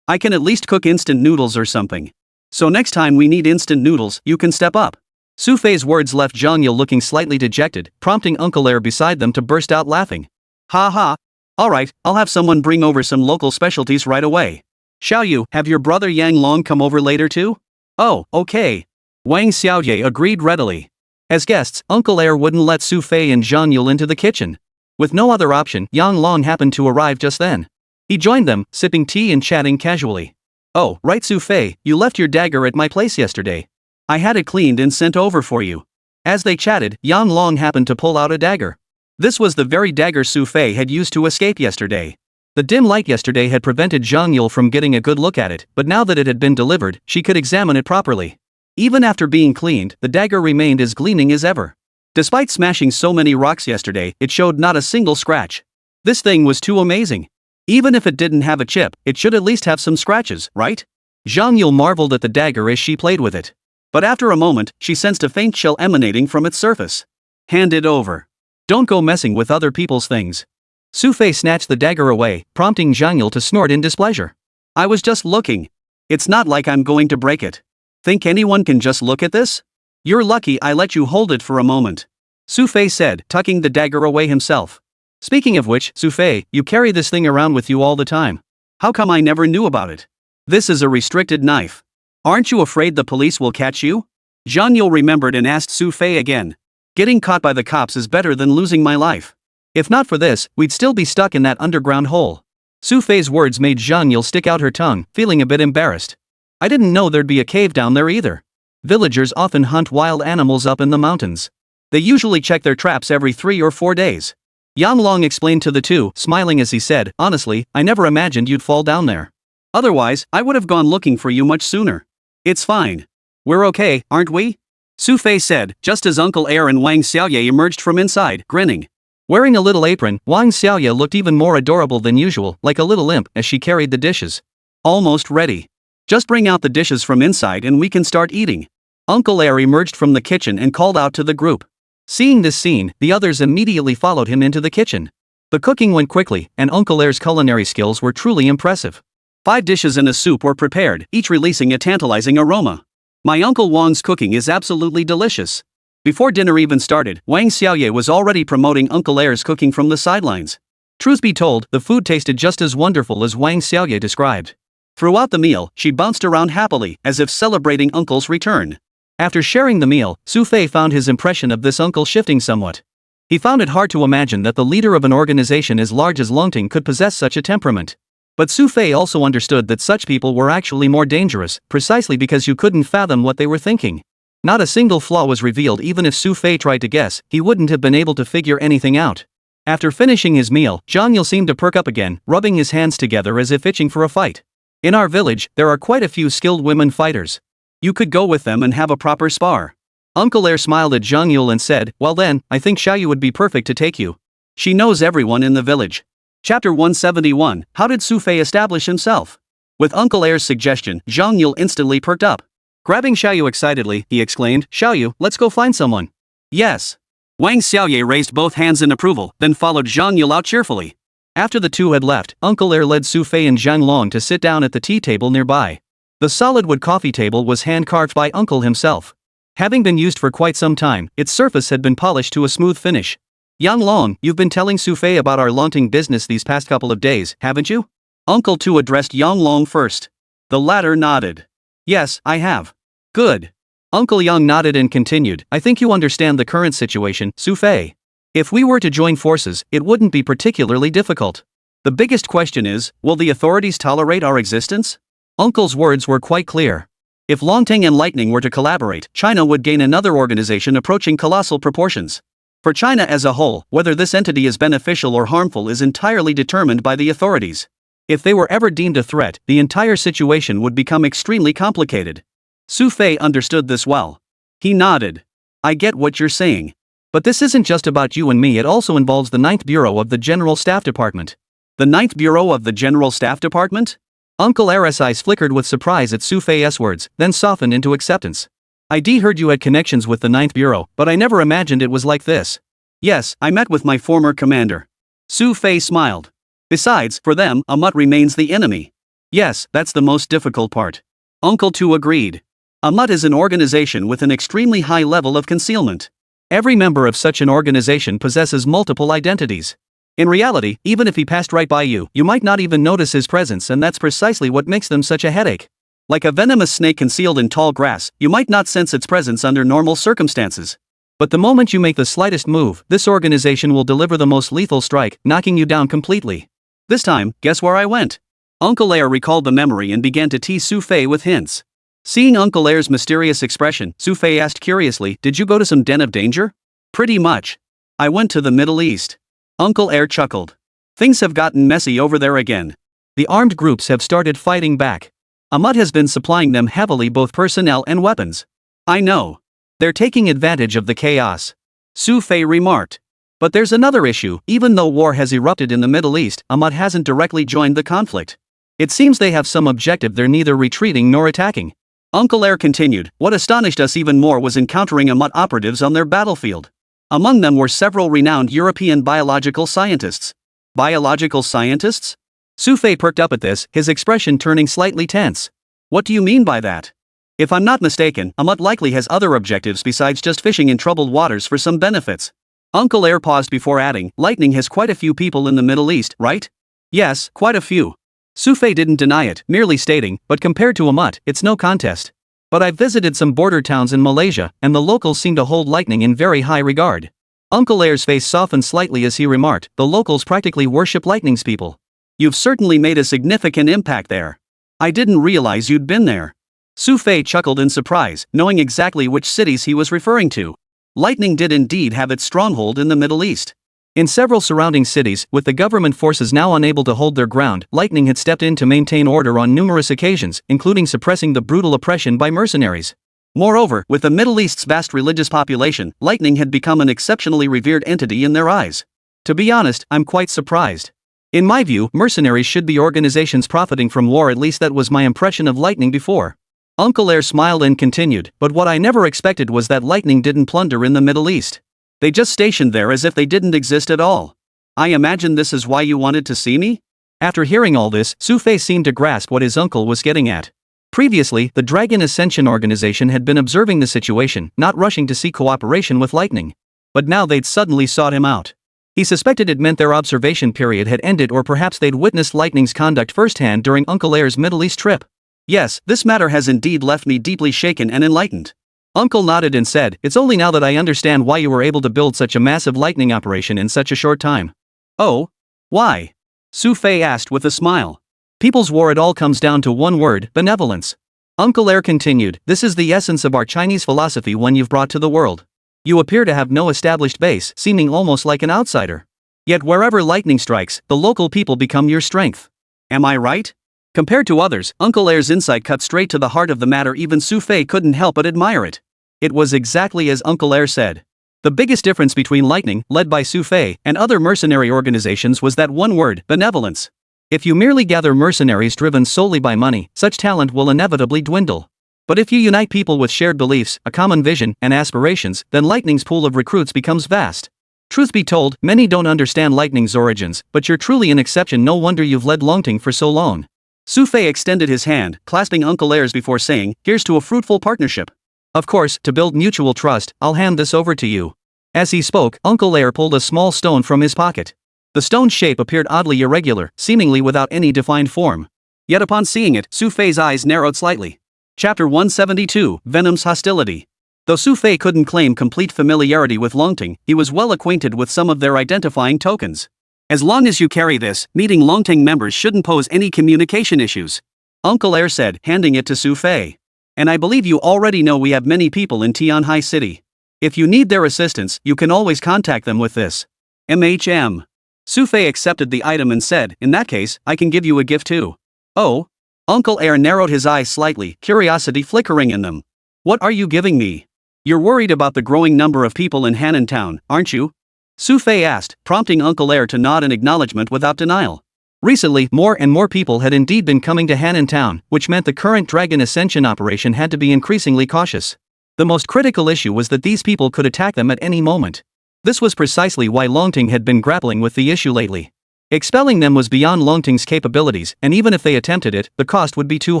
can at least cook instant noodles or something. So next time we need instant noodles, you can step up." Xu Fei's words left Zhang Yule looking slightly dejected, prompting Uncle Air beside them to burst out laughing. "Ha ha. Alright, I'll have someone bring over some local specialties right away. Xiaoyu, have your brother Yang Long come over later too?" "Oh, okay." Wang Xiaoye agreed readily. As guests, Uncle Air wouldn't let Xu Fei and Zhang Yule into the kitchen. With no other option, Yang Long happened to arrive just then. He joined them, sipping tea and chatting casually. Oh, right, Xu Fei, you left your dagger at my place yesterday. I had it cleaned and sent over for you. As they chatted, Yang Long happened to pull out a dagger. This was the very dagger Xu Fei had used to escape yesterday. The dim light yesterday had prevented Zhang Yule from getting a good look at it, but now that it had been delivered, she could examine it properly. Even after being cleaned, the dagger remained as gleaming as ever. Despite smashing so many rocks yesterday, it showed not a single scratch. This thing was too amazing. Even if it didn't have a chip, it should at least have some scratches, right? Zhang Yule marveled at the dagger as she played with it. But after a moment, she sensed a faint chill emanating from its surface. Hand it over. Don't go messing with other people's things. Xu Fei snatched the dagger away, prompting Zhang Yule to snort in displeasure. I was just looking. It's not like I'm going to break it. Think anyone can just look at this? You're lucky I let you hold it for a moment. Xu Fei said, tucking the dagger away himself. Speaking of which, Xu Fei, you carry this thing around with you all the time. How come I never knew about it? This is a restricted knife. Aren't you afraid the police will catch you? Zhang Yule remembered and asked Xu Fei again. Getting caught by the cops is better than losing my life. If not for this, we'd still be stuck in that underground hole. Xu Fei's words made Zhang Yule stick out her tongue, feeling a bit embarrassed. I didn't know there'd be a cave down there either. Villagers often hunt wild animals up in the mountains. They usually check their traps every 3 or 4 days. Yang Long explained to the two, smiling as he said, honestly, I never imagined you'd fall down there. Otherwise, I would have gone looking for you much sooner. It's fine. We're okay, aren't we? Xu Fei said, just as Uncle Air and Wang Xiaoye emerged from inside, grinning. Wearing a little apron, Wang Xiaoye looked even more adorable than usual, like a little imp, as she carried the dishes. Almost ready. Just bring out the dishes from inside and we can start eating. Uncle Air emerged from the kitchen and called out to the group. Seeing this scene, the others immediately followed him into the kitchen. The cooking went quickly, and Uncle Air's culinary skills were truly impressive. 5 dishes and a soup were prepared, each releasing a tantalizing aroma. My Uncle Wang's cooking is absolutely delicious. Before dinner even started, Wang Xiaoye was already promoting Uncle Air's cooking from the sidelines. Truth be told, the food tasted just as wonderful as Wang Xiaoye described. Throughout the meal, she bounced around happily, as if celebrating Uncle's return. After sharing the meal, Xu Fei found his impression of this uncle shifting somewhat. He found it hard to imagine that the leader of an organization as large as Longting could possess such a temperament. But Xu Fei also understood that such people were actually more dangerous, precisely because you couldn't fathom what they were thinking. Not a single flaw was revealed. Even if Xu Fei tried to guess, he wouldn't have been able to figure anything out. After finishing his meal, Zhang Yule seemed to perk up again, rubbing his hands together as if itching for a fight. In our village, there are quite a few skilled women fighters. You could go with them and have a proper spar. Uncle Air smiled at Zhang Yule and said, well then, I think Xiaoyu would be perfect to take you. She knows everyone in the village. Chapter 171, How did Xu Fei establish himself? With Uncle Air's suggestion, Zhang Yule instantly perked up. Grabbing Xiaoyu excitedly, he exclaimed, Xiaoyu, let's go find someone. Yes. Wang Xiaoye raised both hands in approval, then followed Zhang Yule out cheerfully. After the two had left, Uncle Air led Xu Fei and Zhang Long to sit down at the tea table nearby. The solid wood coffee table was hand-carved by Uncle himself. Having been used for quite some time, its surface had been polished to a smooth finish. Yang Long, you've been telling Xu Fei about our Longting business these past couple of days, haven't you? Uncle Tu addressed Yang Long first. The latter nodded. Yes, I have. Good. Uncle Yang nodded and continued, I think you understand the current situation, Xu Fei. If we were to join forces, it wouldn't be particularly difficult. The biggest question is, will the authorities tolerate our existence? Uncle's words were quite clear. If Longting and Lightning were to collaborate, China would gain another organization approaching colossal proportions. For China as a whole, whether this entity is beneficial or harmful is entirely determined by the authorities. If they were ever deemed a threat, the entire situation would become extremely complicated. Xu Fei understood this well. He nodded. I get what you're saying. But this isn't just about you and me, it also involves the 9th Bureau of the General Staff Department. The 9th Bureau of the General Staff Department? Uncle Air's eyes flickered with surprise at Xu Fei's words, then softened into acceptance. I'd heard you had connections with the 9th Bureau, but I never imagined it was like this. Yes, I met with my former commander. Xu Fei smiled. Besides, for them, a mutt remains the enemy. Yes, that's the most difficult part. Uncle Tu agreed. A mutt is an organization with an extremely high level of concealment. Every member of such an organization possesses multiple identities. In reality, even if he passed right by you, you might not even notice his presence, and that's precisely what makes them such a headache. Like a venomous snake concealed in tall grass, you might not sense its presence under normal circumstances. But the moment you make the slightest move, this organization will deliver the most lethal strike, knocking you down completely. This time, guess where I went? Uncle Air recalled the memory and began to tease Xu Fei with hints. Seeing Uncle Air's mysterious expression, Xu Fei asked curiously, "Did you go to some den of danger?" "Pretty much. I went to the Middle East." Uncle Air chuckled. "Things have gotten messy over there again. The armed groups have started fighting back. Ahmad has been supplying them heavily, both personnel and weapons." "I know. They're taking advantage of the chaos," Xu Fei remarked. "But there's another issue. Even though war has erupted in the Middle East, Ahmad hasn't directly joined the conflict. It seems they have some objective they're neither retreating nor attacking." Uncle Air continued, "What astonished us even more was encountering Ahmad operatives on their battlefield. Among them were several renowned European biological scientists." "Biological scientists?" Xu Fei perked up at this, his expression turning slightly tense. "What do you mean by that?" "If I'm not mistaken, Ahmad likely has other objectives besides just fishing in troubled waters for some benefits." Uncle Air paused before adding, "Lightning has quite a few people in the Middle East, right?" "Yes, quite a few." Xu Fei didn't deny it, merely stating, "But compared to Ahmad, it's no contest. But I've visited some border towns in Malaysia, and the locals seem to hold Lightning in very high regard." Uncle Air's face softened slightly as he remarked, "The locals practically worship Lightning's people." "You've certainly made a significant impact there. I didn't realize you'd been there." Xu Fei chuckled in surprise, knowing exactly which cities he was referring to. Lightning did indeed have its stronghold in the Middle East. In several surrounding cities, with the government forces now unable to hold their ground, Lightning had stepped in to maintain order on numerous occasions, including suppressing the brutal oppression by mercenaries. Moreover, with the Middle East's vast religious population, Lightning had become an exceptionally revered entity in their eyes. To be honest, I'm quite surprised. In my view, mercenaries should be organizations profiting from war, at least that was my impression of Lightning before. Uncle Air smiled and continued, "But what I never expected was that Lightning didn't plunder in the Middle East. They just stationed there as if they didn't exist at all. I imagine this is why you wanted to see me?" After hearing all this, Xu Fei seemed to grasp what his uncle was getting at. Previously, the Dragon Ascension organization had been observing the situation, not rushing to seek cooperation with Lightning. But now they'd suddenly sought him out. He suspected it meant their observation period had ended, or perhaps they'd witnessed Lightning's conduct firsthand during Uncle Air's Middle East trip. "Yes, this matter has indeed left me deeply shaken and enlightened." Uncle nodded and said, "It's only now that I understand why you were able to build such a massive Lightning operation in such a short time." "Oh? Why?" Xu Fei asked with a smile. "People's war, it all comes down to one word: benevolence." Uncle Air continued, "This is the essence of our Chinese philosophy one you've brought to the world. You appear to have no established base, seeming almost like an outsider. Yet wherever Lightning strikes, the local people become your strength. Am I right?" Compared to others, Uncle Air's insight cut straight to the heart of the matter. Even Xu Fei couldn't help but admire it. It was exactly as Uncle Air said. The biggest difference between Lightning, led by Xu Fei, and other mercenary organizations was that one word: benevolence. If you merely gather mercenaries driven solely by money, such talent will inevitably dwindle. But if you unite people with shared beliefs, a common vision, and aspirations, then Lightning's pool of recruits becomes vast. Truth be told, many don't understand Lightning's origins, but you're truly an exception. No wonder you've led Longting for so long. Xu Fei extended his hand, clasping Uncle Air's before saying, "Here's to a fruitful partnership. Of course, to build mutual trust, I'll hand this over to you." As he spoke, Uncle Air pulled a small stone from his pocket. The stone's shape appeared oddly irregular, seemingly without any defined form. Yet upon seeing it, Xu Fei's eyes narrowed slightly. Chapter 172, Venom's Hostility. Though Xu Fei couldn't claim complete familiarity with Longting, he was well acquainted with some of their identifying tokens. "As long as you carry this, meeting Longting members shouldn't pose any communication issues," Uncle Air said, handing it to Xu Fei. "And I believe you already know we have many people in Tianhai City. If you need their assistance, you can always contact them with this. MHM. Xu Fei accepted the item and said, "In that case, I can give you a gift too." "Oh?" Uncle Air narrowed his eyes slightly, curiosity flickering in them. "What are you giving me?" "You're worried about the growing number of people in Hannan Town, aren't you?" Xu Fei asked, prompting Uncle Air to nod in acknowledgement without denial. Recently, more and more people had indeed been coming to Hannan Town, which meant the current Dragon Ascension operation had to be increasingly cautious. The most critical issue was that these people could attack them at any moment. This was precisely why Longting had been grappling with the issue lately. Expelling them was beyond Longting's capabilities, and even if they attempted it, the cost would be too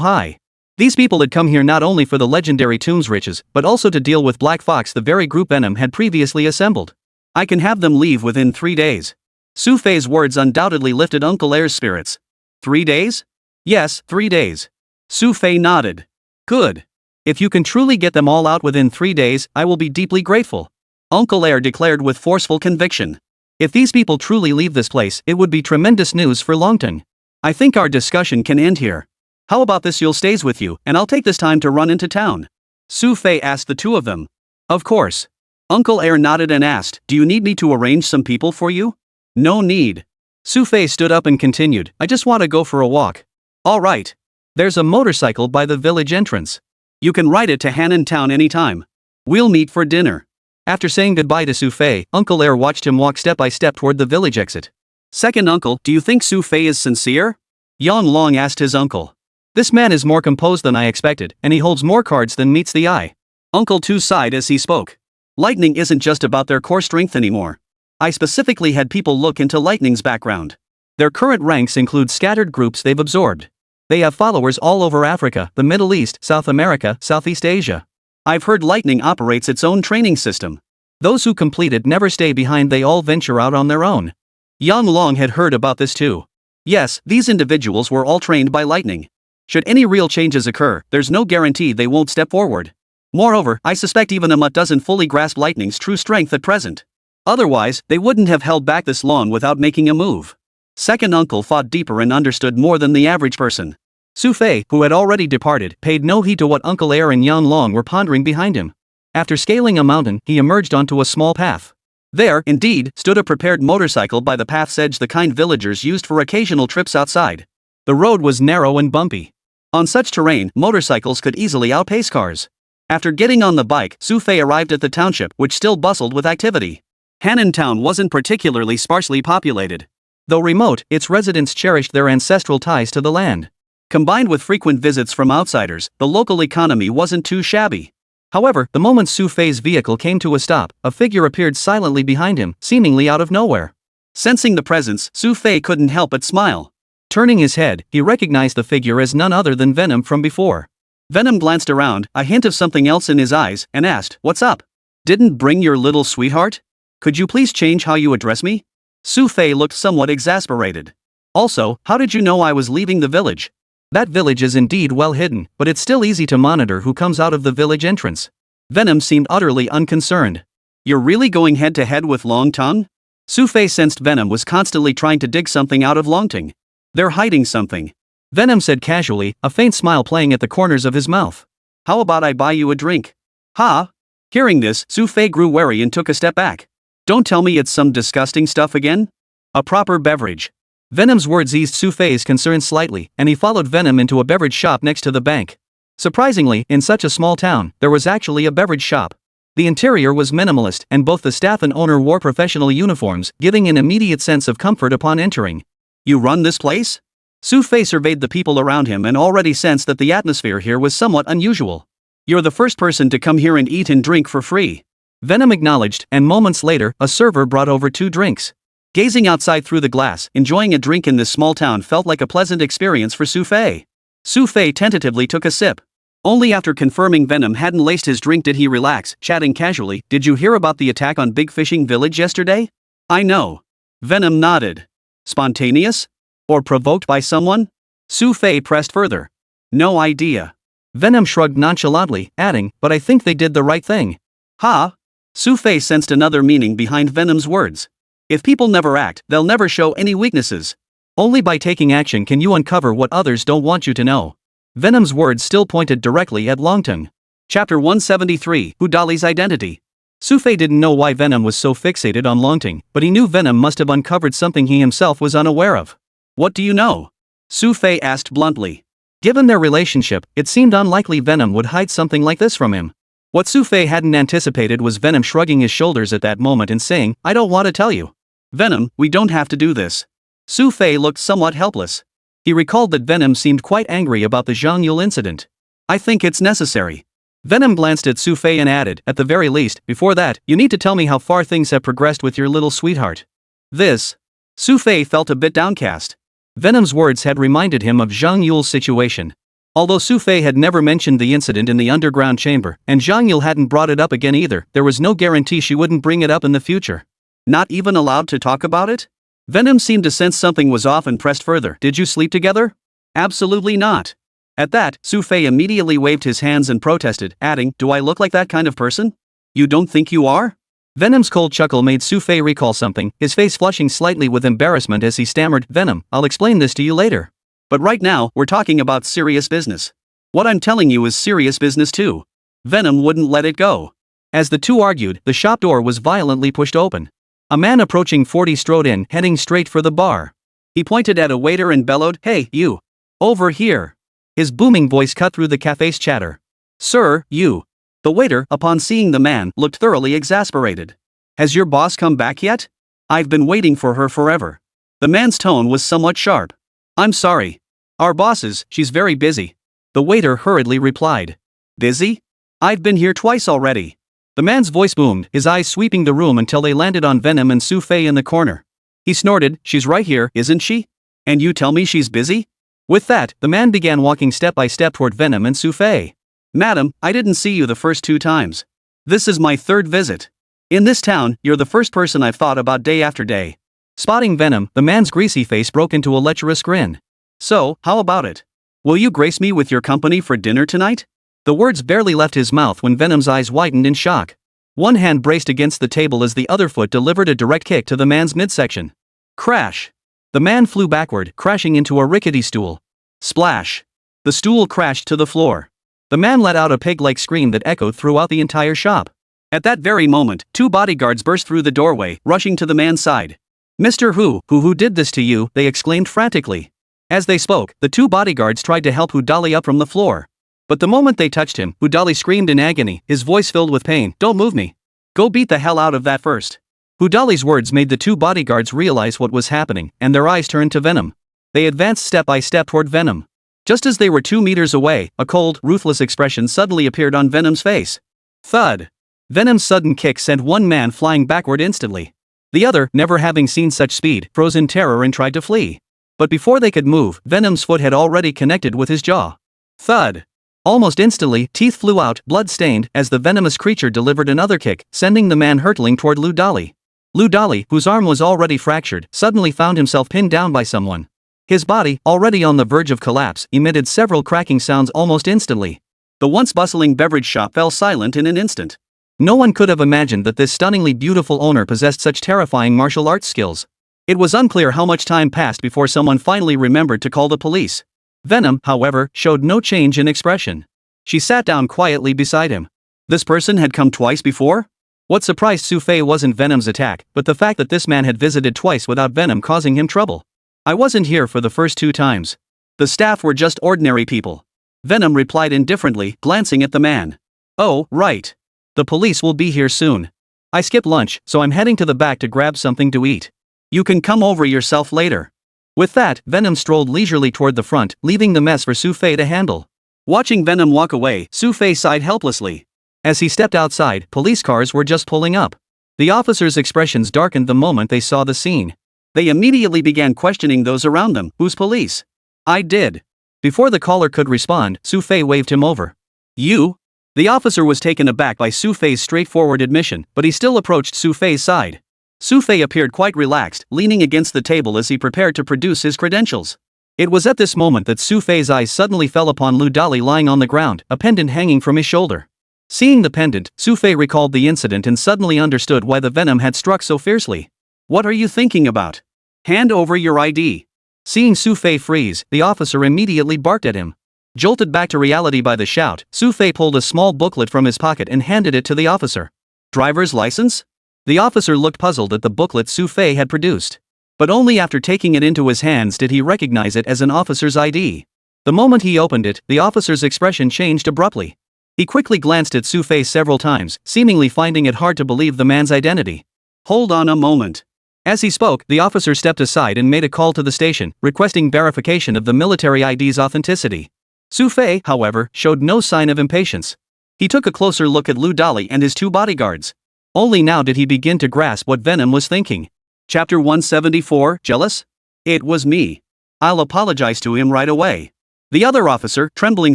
high. These people had come here not only for the legendary tomb's riches, but also to deal with Black Fox, the very group Venom had previously assembled. "I can have them leave within 3 days." Xu Fei's words undoubtedly lifted Uncle Air's spirits. 3 days? "Yes, 3 days." Xu Fei nodded. "Good. If you can truly get them all out within 3 days, I will be deeply grateful," Uncle Air declared with forceful conviction. "If these people truly leave this place, it would be tremendous news for Longting. I think our discussion can end here. How about this? You'll stays with you, and I'll take this time to run into town. Xu Fei asked the two of them. Of course. Uncle Air nodded and asked, do you need me to arrange some people for you? No need. Xu Fei stood up and continued, I just want to go for a walk. All right. There's a motorcycle by the village entrance. You can ride it to Hannan Town anytime. We'll meet for dinner. After saying goodbye to Xu Fei, Uncle Air watched him walk step by step toward the village exit. Second uncle, do you think Xu Fei is sincere? Yang Long asked his uncle. This man is more composed than I expected, and he holds more cards than meets the eye. Uncle Tu sighed as he spoke. Lightning isn't just about their core strength anymore. I specifically had people look into Lightning's background. Their current ranks include scattered groups they've absorbed. They have followers all over Africa, the Middle East, South America, Southeast Asia. I've heard Lightning operates its own training system. Those who complete it never stay behind, they all venture out on their own. Yang Long had heard about this too. Yes, these individuals were all trained by Lightning. Should any real changes occur, there's no guarantee they won't step forward. Moreover, I suspect even a mutt doesn't fully grasp Lightning's true strength at present. Otherwise, they wouldn't have held back this long without making a move. Second uncle thought deeper and understood more than the average person. Xu Fei, who had already departed, paid no heed to what Uncle Air and Yang Long were pondering behind him. After scaling a mountain, he emerged onto a small path. There, indeed, stood a prepared motorcycle by the path's edge, the kind villagers used for occasional trips outside. The road was narrow and bumpy. On such terrain, motorcycles could easily outpace cars. After getting on the bike, Xu Fei arrived at the township, which still bustled with activity. Hannan Town wasn't particularly sparsely populated. Though remote, its residents cherished their ancestral ties to the land. Combined with frequent visits from outsiders, the local economy wasn't too shabby. However, the moment Xu Fei's vehicle came to a stop, a figure appeared silently behind him, seemingly out of nowhere. Sensing the presence, Xu Fei couldn't help but smile. Turning his head, he recognized the figure as none other than Venom from before. Venom glanced around, a hint of something else in his eyes, and asked, "What's up? Didn't bring your little sweetheart? Could you please change how you address me?" Xu Fei looked somewhat exasperated. Also, how did you know I was leaving the village? That village is indeed well hidden, but it's still easy to monitor who comes out of the village entrance. Venom seemed utterly unconcerned. You're really going head to head with Long Tongue? Xu Fei sensed Venom was constantly trying to dig something out of Long Tongue. They're hiding something. Venom said casually, a faint smile playing at the corners of his mouth. How about I buy you a drink? Ha? Hearing this, Xu Fei grew wary and took a step back. Don't tell me it's some disgusting stuff again? A proper beverage. Venom's words eased Xu Fei's concern slightly, and he followed Venom into a beverage shop next to the bank. Surprisingly, in such a small town, there was actually a beverage shop. The interior was minimalist, and both the staff and owner wore professional uniforms, giving an immediate sense of comfort upon entering. You run this place? Xu Fei surveyed the people around him and already sensed that the atmosphere here was somewhat unusual. You're the first person to come here and eat and drink for free. Venom acknowledged, and moments later, a server brought over 2 drinks. Gazing outside through the glass, enjoying a drink in this small town felt like a pleasant experience for Xu Fei. Xu Fei tentatively took a sip. Only after confirming Venom hadn't laced his drink did he relax, chatting casually. Did you hear about the attack on Big Fishing Village yesterday? I know. Venom nodded. Spontaneous? Or provoked by someone? Xu Fei pressed further. No idea. Venom shrugged nonchalantly, adding, but I think they did the right thing. Ha? Xu Fei sensed another meaning behind Venom's words. If people never act, they'll never show any weaknesses. Only by taking action can you uncover what others don't want you to know. Venom's words still pointed directly at Longtongue. Chapter 173, Hu Dali's Identity. Xu Fei didn't know why Venom was so fixated on Longtongue, but he knew Venom must have uncovered something he himself was unaware of. What do you know? Xu Fei asked bluntly. Given their relationship, it seemed unlikely Venom would hide something like this from him. What Xu Fei hadn't anticipated was Venom shrugging his shoulders at that moment and saying, I don't want to tell you. Venom, we don't have to do this. Xu Fei looked somewhat helpless. He recalled that Venom seemed quite angry about the Zhang Yule incident. I think it's necessary. Venom glanced at Xu Fei and added, at the very least, before that, you need to tell me how far things have progressed with your little sweetheart. This. Xu Fei felt a bit downcast. Venom's words had reminded him of Zhang Yule's situation. Although Xu Fei had never mentioned the incident in the underground chamber, and Zhang Yule hadn't brought it up again either, there was no guarantee she wouldn't bring it up in the future. Not even allowed to talk about it? Venom seemed to sense something was off and pressed further. Did you sleep together? Absolutely not. At that, Xu Fei immediately waved his hands and protested, adding, do I look like that kind of person? You don't think you are? Venom's cold chuckle made Xu Fei recall something, his face flushing slightly with embarrassment as he stammered, Venom, I'll explain this to you later. But right now, we're talking about serious business. What I'm telling you is serious business too. Venom wouldn't let it go. As the two argued, the shop door was violently pushed open. A man approaching 40 strode in, heading straight for the bar. He pointed at a waiter and bellowed, "Hey, you! Over here!" His booming voice cut through the cafe's chatter. "Sir, you!" The waiter, upon seeing the man, looked thoroughly exasperated. "Has your boss come back yet? I've been waiting for her forever." The man's tone was somewhat sharp. "I'm sorry. Our bosses, she's very busy." The waiter hurriedly replied. "Busy? I've been here twice already." The man's voice boomed, his eyes sweeping the room until they landed on Venom and Xu Fei in the corner. He snorted, "She's right here, isn't she? And you tell me she's busy?" With that, the man began walking step by step toward Venom and Xu Fei. "Madam, I didn't see you the first 2 times. This is my 3rd visit. In this town, you're the first person I've thought about day after day." Spotting Venom, the man's greasy face broke into a lecherous grin. "So, how about it? Will you grace me with your company for dinner tonight?" The words barely left his mouth when Venom's eyes widened in shock. One hand braced against the table as the other foot delivered a direct kick to the man's midsection. Crash! The man flew backward, crashing into a rickety stool. Splash! The stool crashed to the floor. The man let out a pig-like scream that echoed throughout the entire shop. At that very moment, 2 bodyguards burst through the doorway, rushing to the man's side. "Mr. Who did this to you?" they exclaimed frantically. As they spoke, the 2 bodyguards tried to help Hudali up from the floor. But the moment they touched him, Hudali screamed in agony, his voice filled with pain, "Don't move me. Go beat the hell out of that first." Hudali's words made the 2 bodyguards realize what was happening, and their eyes turned to Venom. They advanced step by step toward Venom. Just as they were 2 meters away, a cold, ruthless expression suddenly appeared on Venom's face. Thud! Venom's sudden kick sent one man flying backward instantly. The other, never having seen such speed, froze in terror and tried to flee. But before they could move, Venom's foot had already connected with his jaw. Thud! Almost instantly, teeth flew out, blood-stained, as the venomous creature delivered another kick, sending the man hurtling toward Hudali. Hudali, whose arm was already fractured, suddenly found himself pinned down by someone. His body, already on the verge of collapse, emitted several cracking sounds almost instantly. The once bustling beverage shop fell silent in an instant. No one could have imagined that this stunningly beautiful owner possessed such terrifying martial arts skills. It was unclear how much time passed before someone finally remembered to call the police. Venom, however, showed no change in expression. She sat down quietly beside him. This person had come twice before? What surprised Xu Fei wasn't Venom's attack, but the fact that this man had visited twice without Venom causing him trouble. "I wasn't here for the first 2 times. The staff were just ordinary people." Venom replied indifferently, glancing at the man. "Oh, right. The police will be here soon. I skipped lunch, so I'm heading to the back to grab something to eat. You can come over yourself later." With that, Venom strolled leisurely toward the front, leaving the mess for Xu Fei to handle. Watching Venom walk away, Xu Fei sighed helplessly. As he stepped outside, police cars were just pulling up. The officers' expressions darkened the moment they saw the scene. They immediately began questioning those around them. "Who's police?" "I did." Before the caller could respond, Xu Fei waved him over. "You?" The officer was taken aback by Xu Fei's straightforward admission, but he still approached Xu Fei's side. Xu Fei appeared quite relaxed, leaning against the table as he prepared to produce his credentials. It was at this moment that Xu Fei's eyes suddenly fell upon Hudali lying on the ground, a pendant hanging from his shoulder. Seeing the pendant, Xu Fei recalled the incident and suddenly understood why the venom had struck so fiercely. "What are you thinking about? Hand over your ID." Seeing Xu Fei freeze, the officer immediately barked at him. Jolted back to reality by the shout, Xu Fei pulled a small booklet from his pocket and handed it to the officer. "Driver's license?" The officer looked puzzled at the booklet Xu Fei had produced. But only after taking it into his hands did he recognize it as an officer's ID. The moment he opened it, the officer's expression changed abruptly. He quickly glanced at Xu Fei several times, seemingly finding it hard to believe the man's identity. "Hold on a moment." As he spoke, the officer stepped aside and made a call to the station, requesting verification of the military ID's authenticity. Xu Fei, however, showed no sign of impatience. He took a closer look at Hudali and his 2 bodyguards. Only now did he begin to grasp what Venom was thinking. Chapter 174, Jealous? "It was me. I'll apologize to him right away." The other officer, trembling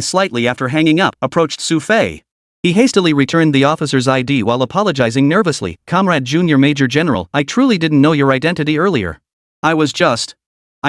slightly after hanging up, approached Xu Fei. He hastily returned the officer's ID while apologizing nervously. "Comrade Junior Major General, I truly didn't know your identity earlier. I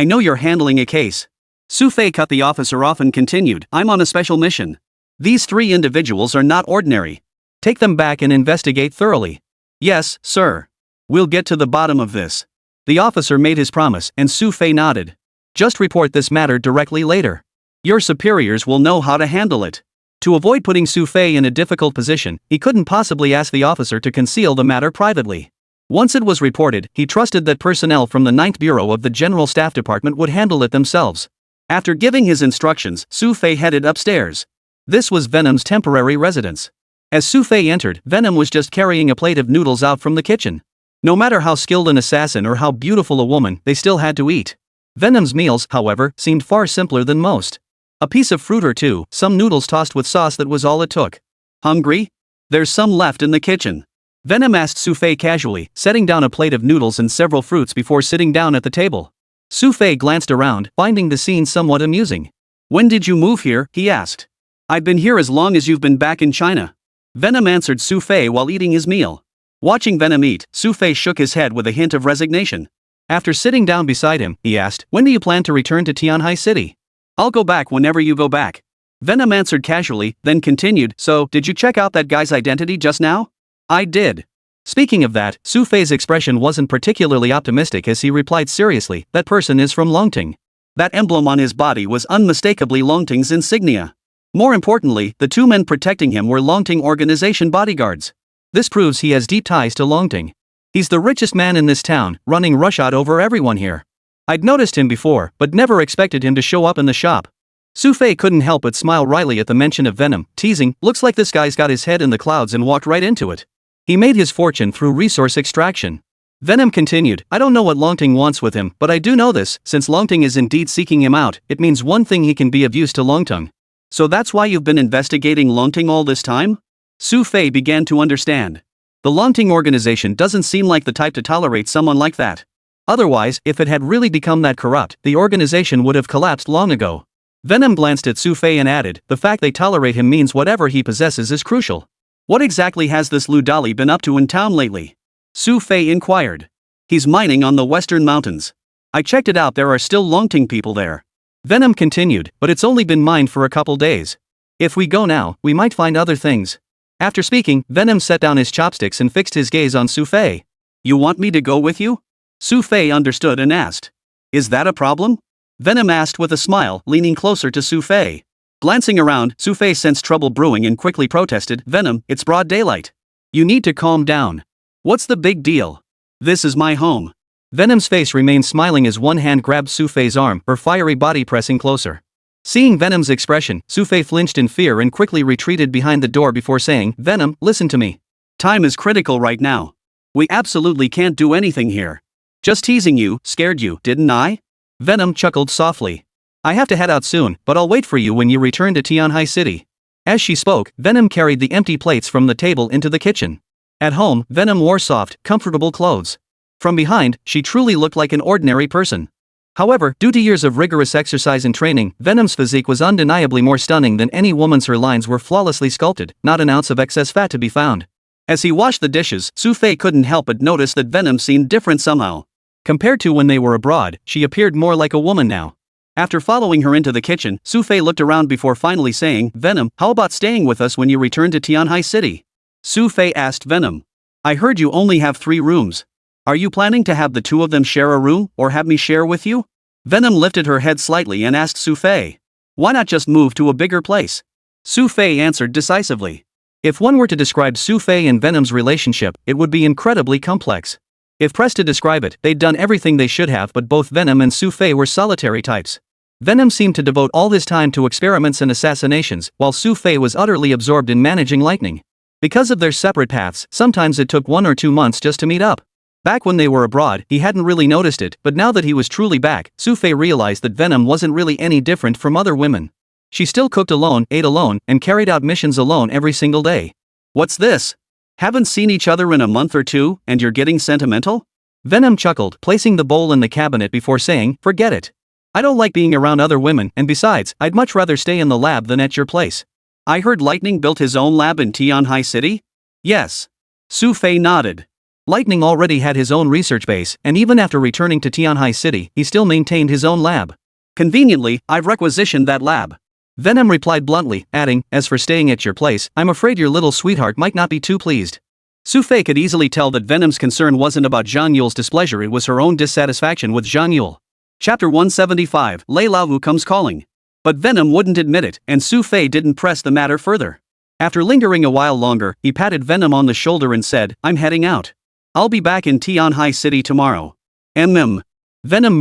know you're handling a case." Xu Fei cut the officer off and continued, "I'm on a special mission. These 3 individuals are not ordinary. Take them back and investigate thoroughly." "Yes, sir. We'll get to the bottom of this." The officer made his promise, and Xu Fei nodded. Just report this matter directly later. Your superiors will know how to handle it. To avoid putting Xu Fei in a difficult position, he couldn't possibly ask the officer to conceal the matter privately. Once it was reported, he trusted that personnel from the 9th Bureau of the General Staff Department would handle it themselves. After giving his instructions, Xu Fei headed upstairs. This was Venom's temporary residence. As Xu Fei entered, Venom was just carrying a plate of noodles out from the kitchen. No matter how skilled an assassin or how beautiful a woman, they still had to eat. Venom's meals, however, seemed far simpler than most. A piece of fruit or two, some noodles tossed with sauce, that was all it took. Hungry? There's some left in the kitchen. Venom asked Xu Fei casually, setting down a plate of noodles and several fruits before sitting down at the table. Xu Fei glanced around, finding the scene somewhat amusing. When did you move here? He asked. I've been here as long as you've been back in China. Venom answered Xu Fei while eating his meal. Watching Venom eat, Xu Fei shook his head with a hint of resignation. After sitting down beside him, he asked, when do you plan to return to Tianhai City? I'll go back whenever you go back. Venom answered casually, then continued, so, did you check out that guy's identity just now? I did. Speaking of that, Xu Fei's expression wasn't particularly optimistic as he replied seriously, that person is from Longting. That emblem on his body was unmistakably Longting's insignia. More importantly, the two men protecting him were Longting organization bodyguards. This proves he has deep ties to Longting. He's the richest man in this town, running roughshod over everyone here. I'd noticed him before, but never expected him to show up in the shop. Xu Fei couldn't help but smile wryly at the mention of Venom, teasing, looks like this guy's got his head in the clouds and walked right into it. He made his fortune through resource extraction. Venom continued, I don't know what Longting wants with him, but I do know this, since Longting is indeed seeking him out, it means one thing: he can be of use to Longting. So that's why you've been investigating Longting all this time? Xu Fei began to understand. The Longting organization doesn't seem like the type to tolerate someone like that. Otherwise, if it had really become that corrupt, the organization would have collapsed long ago. Venom glanced at Xu Fei and added, the fact they tolerate him means whatever he possesses is crucial. What exactly has this Lu Dali been up to in town lately? Xu Fei inquired. He's mining on the western mountains. I checked it out, there are still Longting people there. Venom continued, but it's only been mined for a couple days. If we go now, we might find other things. After speaking, Venom set down his chopsticks and fixed his gaze on Xu Fei. You want me to go with you? Xu Fei understood and asked. Is that a problem? Venom asked with a smile, leaning closer to Xu Fei. Glancing around, Xu Fei sensed trouble brewing and quickly protested, Venom, it's broad daylight. You need to calm down. What's the big deal? This is my home. Venom's face remained smiling as one hand grabbed Xu Fei's arm, her fiery body pressing closer. Seeing Venom's expression, Xu Fei flinched in fear and quickly retreated behind the door before saying, Venom, listen to me. Time is critical right now. We absolutely can't do anything here. Just teasing you, scared you, didn't I? Venom chuckled softly. I have to head out soon, but I'll wait for you when you return to Tianhai City. As she spoke, Venom carried the empty plates from the table into the kitchen. At home, Venom wore soft, comfortable clothes. From behind, she truly looked like an ordinary person. However, due to years of rigorous exercise and training, Venom's physique was undeniably more stunning than any woman's. Her lines were flawlessly sculpted, not an ounce of excess fat to be found. As he washed the dishes, Xu Fei couldn't help but notice that Venom seemed different somehow. Compared to when they were abroad, she appeared more like a woman now. After following her into the kitchen, Xu Fei looked around before finally saying, Venom, how about staying with us when you return to Tianhai City? Xu Fei asked Venom. I heard you only have 3 rooms. Are you planning to have the 2 of them share a room, or have me share with you? Venom lifted her head slightly and asked Xu Fei. Why not just move to a bigger place? Xu Fei answered decisively. If one were to describe Xu Fei and Venom's relationship, it would be incredibly complex. If pressed to describe it, they'd done everything they should have, but both Venom and Xu Fei were solitary types. Venom seemed to devote all his time to experiments and assassinations, while Xu Fei was utterly absorbed in managing lightning. Because of their separate paths, sometimes it took 1 or 2 months just to meet up. Back when they were abroad, he hadn't really noticed it, but now that he was truly back, Xu Fei realized that Venom wasn't really any different from other women. She still cooked alone, ate alone, and carried out missions alone every single day. What's this? Haven't seen each other in a month or 2, and you're getting sentimental? Venom chuckled, placing the bowl in the cabinet before saying, forget it. I don't like being around other women, and besides, I'd much rather stay in the lab than at your place. I heard Lightning built his own lab in Tianhai City? Yes. Xu Fei nodded. Lightning already had his own research base, and even after returning to Tianhai City, he still maintained his own lab. Conveniently, I've requisitioned that lab. Venom replied bluntly, adding, as for staying at your place, I'm afraid your little sweetheart might not be too pleased. Xu Fei could easily tell that Venom's concern wasn't about Zhang Yule's displeasure, it was her own dissatisfaction with Zhang Yule. Chapter 175, Lei Laowu comes calling. But Venom wouldn't admit it, and Xu Fei didn't press the matter further. After lingering a while longer, he patted Venom on the shoulder and said, I'm heading out. I'll be back in Tianhai City tomorrow. Venom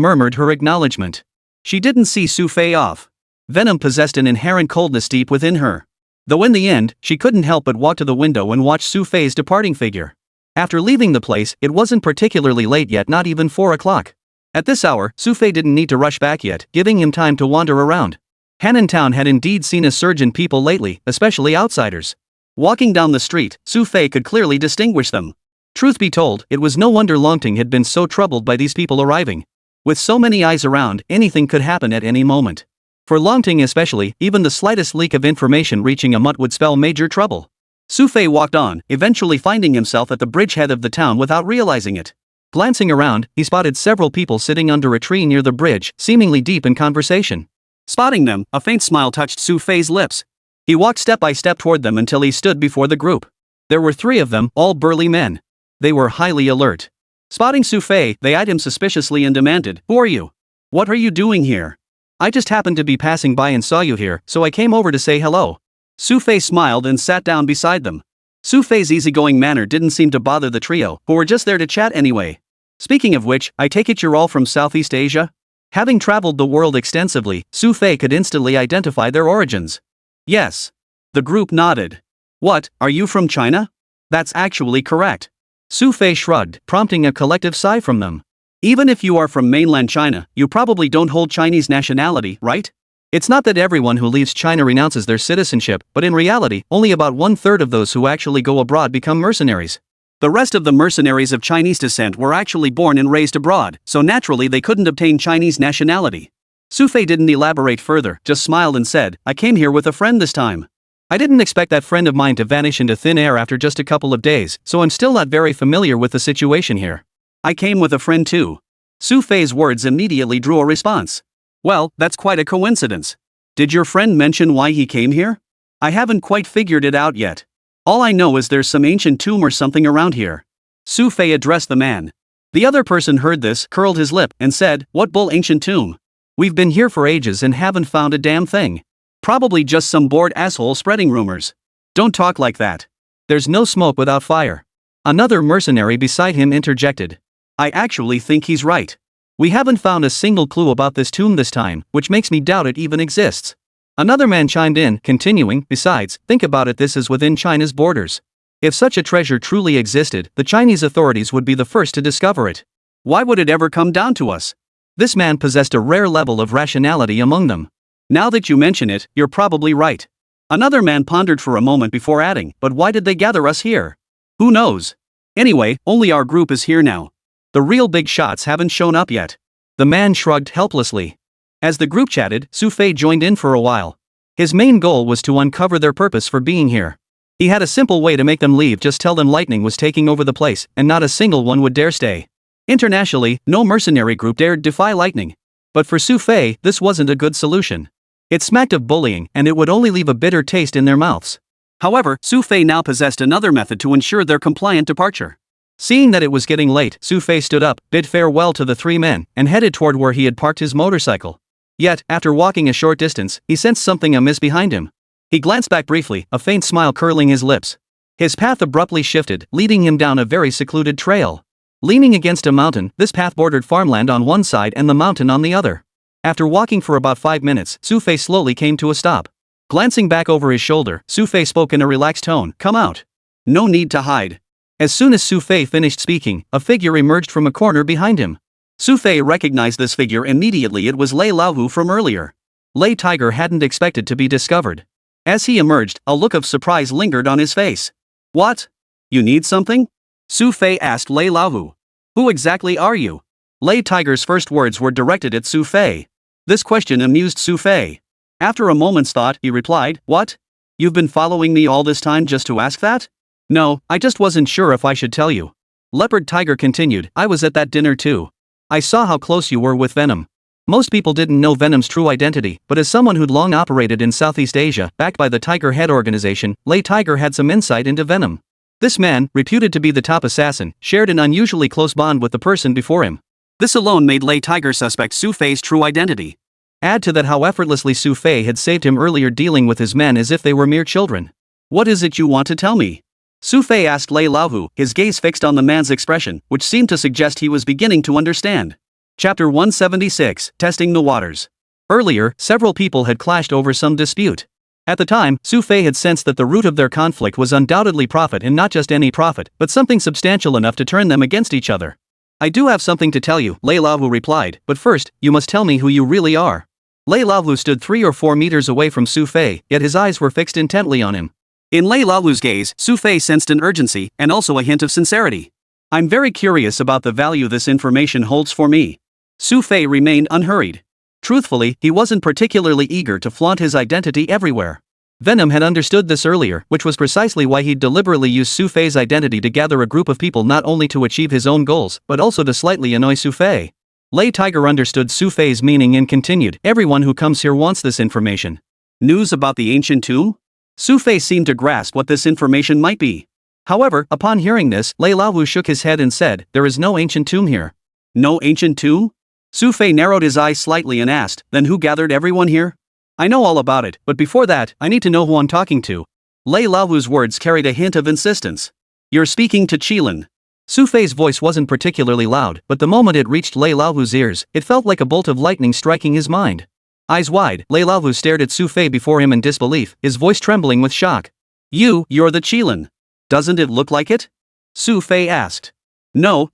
murmured her acknowledgement. She didn't see Xu Fei off. Venom possessed an inherent coldness deep within her. Though in the end, she couldn't help but walk to the window and watch Xu Fei's departing figure. After leaving the place, it wasn't particularly late yet, not even 4 o'clock. At this hour, Xu Fei didn't need to rush back yet, giving him time to wander around. Hannan Town had indeed seen a surge in people lately, especially outsiders. Walking down the street, Xu Fei could clearly distinguish them. Truth be told, it was no wonder Longting had been so troubled by these people arriving. With so many eyes around, anything could happen at any moment. For Longting especially, even the slightest leak of information reaching a mutt would spell major trouble. Xu Fei walked on, eventually finding himself at the bridgehead of the town without realizing it. Glancing around, he spotted several people sitting under a tree near the bridge, seemingly deep in conversation. Spotting them, a faint smile touched Xu Fei's lips. He walked step by step toward them until he stood before the group. There were 3 of them, all burly men. They were highly alert. Spotting Xu Fei, they eyed him suspiciously and demanded, Who are you? What are you doing here? I just happened to be passing by and saw you here, so I came over to say hello. Xu Fei smiled and sat down beside them. Xu Fei's easygoing manner didn't seem to bother the trio, who were just there to chat anyway. Speaking of which, I take it you're all from Southeast Asia? Having traveled the world extensively, Xu Fei could instantly identify their origins. Yes. The group nodded. What, are you from China? That's actually correct. Xu Fei shrugged, prompting a collective sigh from them. Even if you are from mainland China, you probably don't hold Chinese nationality, right? It's not that everyone who leaves China renounces their citizenship, but in reality, only about 1/3 of those who actually go abroad become mercenaries. The rest of the mercenaries of Chinese descent were actually born and raised abroad, so naturally they couldn't obtain Chinese nationality. Xu Fei didn't elaborate further, just smiled and said, I came here with a friend this time. I didn't expect that friend of mine to vanish into thin air after just a couple of days, so I'm still not very familiar with the situation here. I came with a friend too. Xu Fei's words immediately drew a response. Well, that's quite a coincidence. Did your friend mention why he came here? I haven't quite figured it out yet. All I know is there's some ancient tomb or something around here. Xu Fei addressed the man. The other person heard this, curled his lip, and said, What bull ancient tomb? We've been here for ages and haven't found a damn thing. Probably just some bored asshole spreading rumors. Don't talk like that. There's no smoke without fire. Another mercenary beside him interjected. I actually think he's right. We haven't found a single clue about this tomb this time, which makes me doubt it even exists. Another man chimed in, continuing, besides, think about it, this is within China's borders. If such a treasure truly existed, the Chinese authorities would be the first to discover it. Why would it ever come down to us? This man possessed a rare level of rationality among them. Now that you mention it, you're probably right. Another man pondered for a moment before adding, but why did they gather us here? Who knows? Anyway, only our group is here now. The real big shots haven't shown up yet. The man shrugged helplessly. As the group chatted, Xu Fei joined in for a while. His main goal was to uncover their purpose for being here. He had a simple way to make them leave, just tell them lightning was taking over the place, and not a single one would dare stay. Internationally, no mercenary group dared defy lightning. But for Xu Fei, this wasn't a good solution. It smacked of bullying, and it would only leave a bitter taste in their mouths. However, Xu Fei now possessed another method to ensure their compliant departure. Seeing that it was getting late, Xu Fei stood up, bid farewell to the 3 men, and headed toward where he had parked his motorcycle. Yet, after walking a short distance, he sensed something amiss behind him. He glanced back briefly, a faint smile curling his lips. His path abruptly shifted, leading him down a very secluded trail. Leaning against a mountain, this path bordered farmland on one side and the mountain on the other. After walking for about 5 minutes, Xu Fei slowly came to a stop. Glancing back over his shoulder, Xu Fei spoke in a relaxed tone, Come out. No need to hide. As soon as Xu Fei finished speaking, a figure emerged from a corner behind him. Xu Fei recognized this figure immediately. It was Lei Laowu from earlier. Lei Tiger hadn't expected to be discovered. As he emerged, a look of surprise lingered on his face. What? You need something? Xu Fei asked Lei Laowu. Who exactly are you? Lei Tiger's first words were directed at Xu Fei. This question amused Xu Fei. After a moment's thought, he replied, What? You've been following me all this time just to ask that? No, I just wasn't sure if I should tell you. Leopard Tiger continued, I was at that dinner too. I saw how close you were with Venom. Most people didn't know Venom's true identity, but as someone who'd long operated in Southeast Asia, backed by the Tiger Head organization, Lei Tiger had some insight into Venom. This man, reputed to be the top assassin, shared an unusually close bond with the person before him. This alone made Lei Tiger suspect Xu Fei's true identity. Add to that how effortlessly Xu Fei had saved him earlier dealing with his men as if they were mere children. What is it you want to tell me? Xu Fei asked Lei Laohu, his gaze fixed on the man's expression, which seemed to suggest he was beginning to understand. Chapter 176, Testing the Waters. Earlier, several people had clashed over some dispute. At the time, Xu Fei had sensed that the root of their conflict was undoubtedly profit, and not just any profit, but something substantial enough to turn them against each other. I do have something to tell you, Lei Laohu replied, but first, you must tell me who you really are. Lei Laohu stood 3 or 4 meters away from Xu Fei, yet his eyes were fixed intently on him. In Lei Laohu's gaze, Xu Fei sensed an urgency, and also a hint of sincerity. I'm very curious about the value this information holds for me. Xu Fei remained unhurried. Truthfully, he wasn't particularly eager to flaunt his identity everywhere. Venom had understood this earlier, which was precisely why he'd deliberately used Xu Fei's identity to gather a group of people not only to achieve his own goals, but also to slightly annoy Xu Fei. Lei Tiger understood Xu Fei's meaning and continued, everyone who comes here wants this information. News about the ancient tomb? Xu Fei seemed to grasp what this information might be. However, upon hearing this, Lei Laohu shook his head and said, there is no ancient tomb here. No ancient tomb? Xu Fei narrowed his eyes slightly and asked, then who gathered everyone here? I know all about it, but before that, I need to know who I'm talking to. Lei Laohu's words carried a hint of insistence. You're speaking to Qilin. Xu Fei's voice wasn't particularly loud, but the moment it reached Lei Laohu's ears, it felt like a bolt of lightning striking his mind. Eyes wide, Lei Laohu stared at Xu Fei before him in disbelief, his voice trembling with shock. You're the Qilin. Doesn't it look like it? Xu Fei asked. No.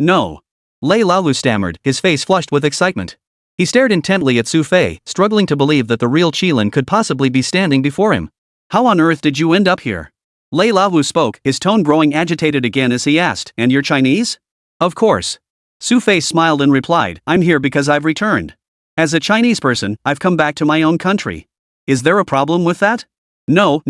Lei Laohu stammered, his face flushed with excitement. He stared intently at Xu Fei, struggling to believe that the real Qilin could possibly be standing before him. How on earth did you end up here? Lei Laohu spoke, his tone growing agitated again as he asked, and you're Chinese? Of course. Xu Fei smiled and replied, I'm here because I've returned. As a Chinese person, I've come back to my own country. Is there a problem with that? No.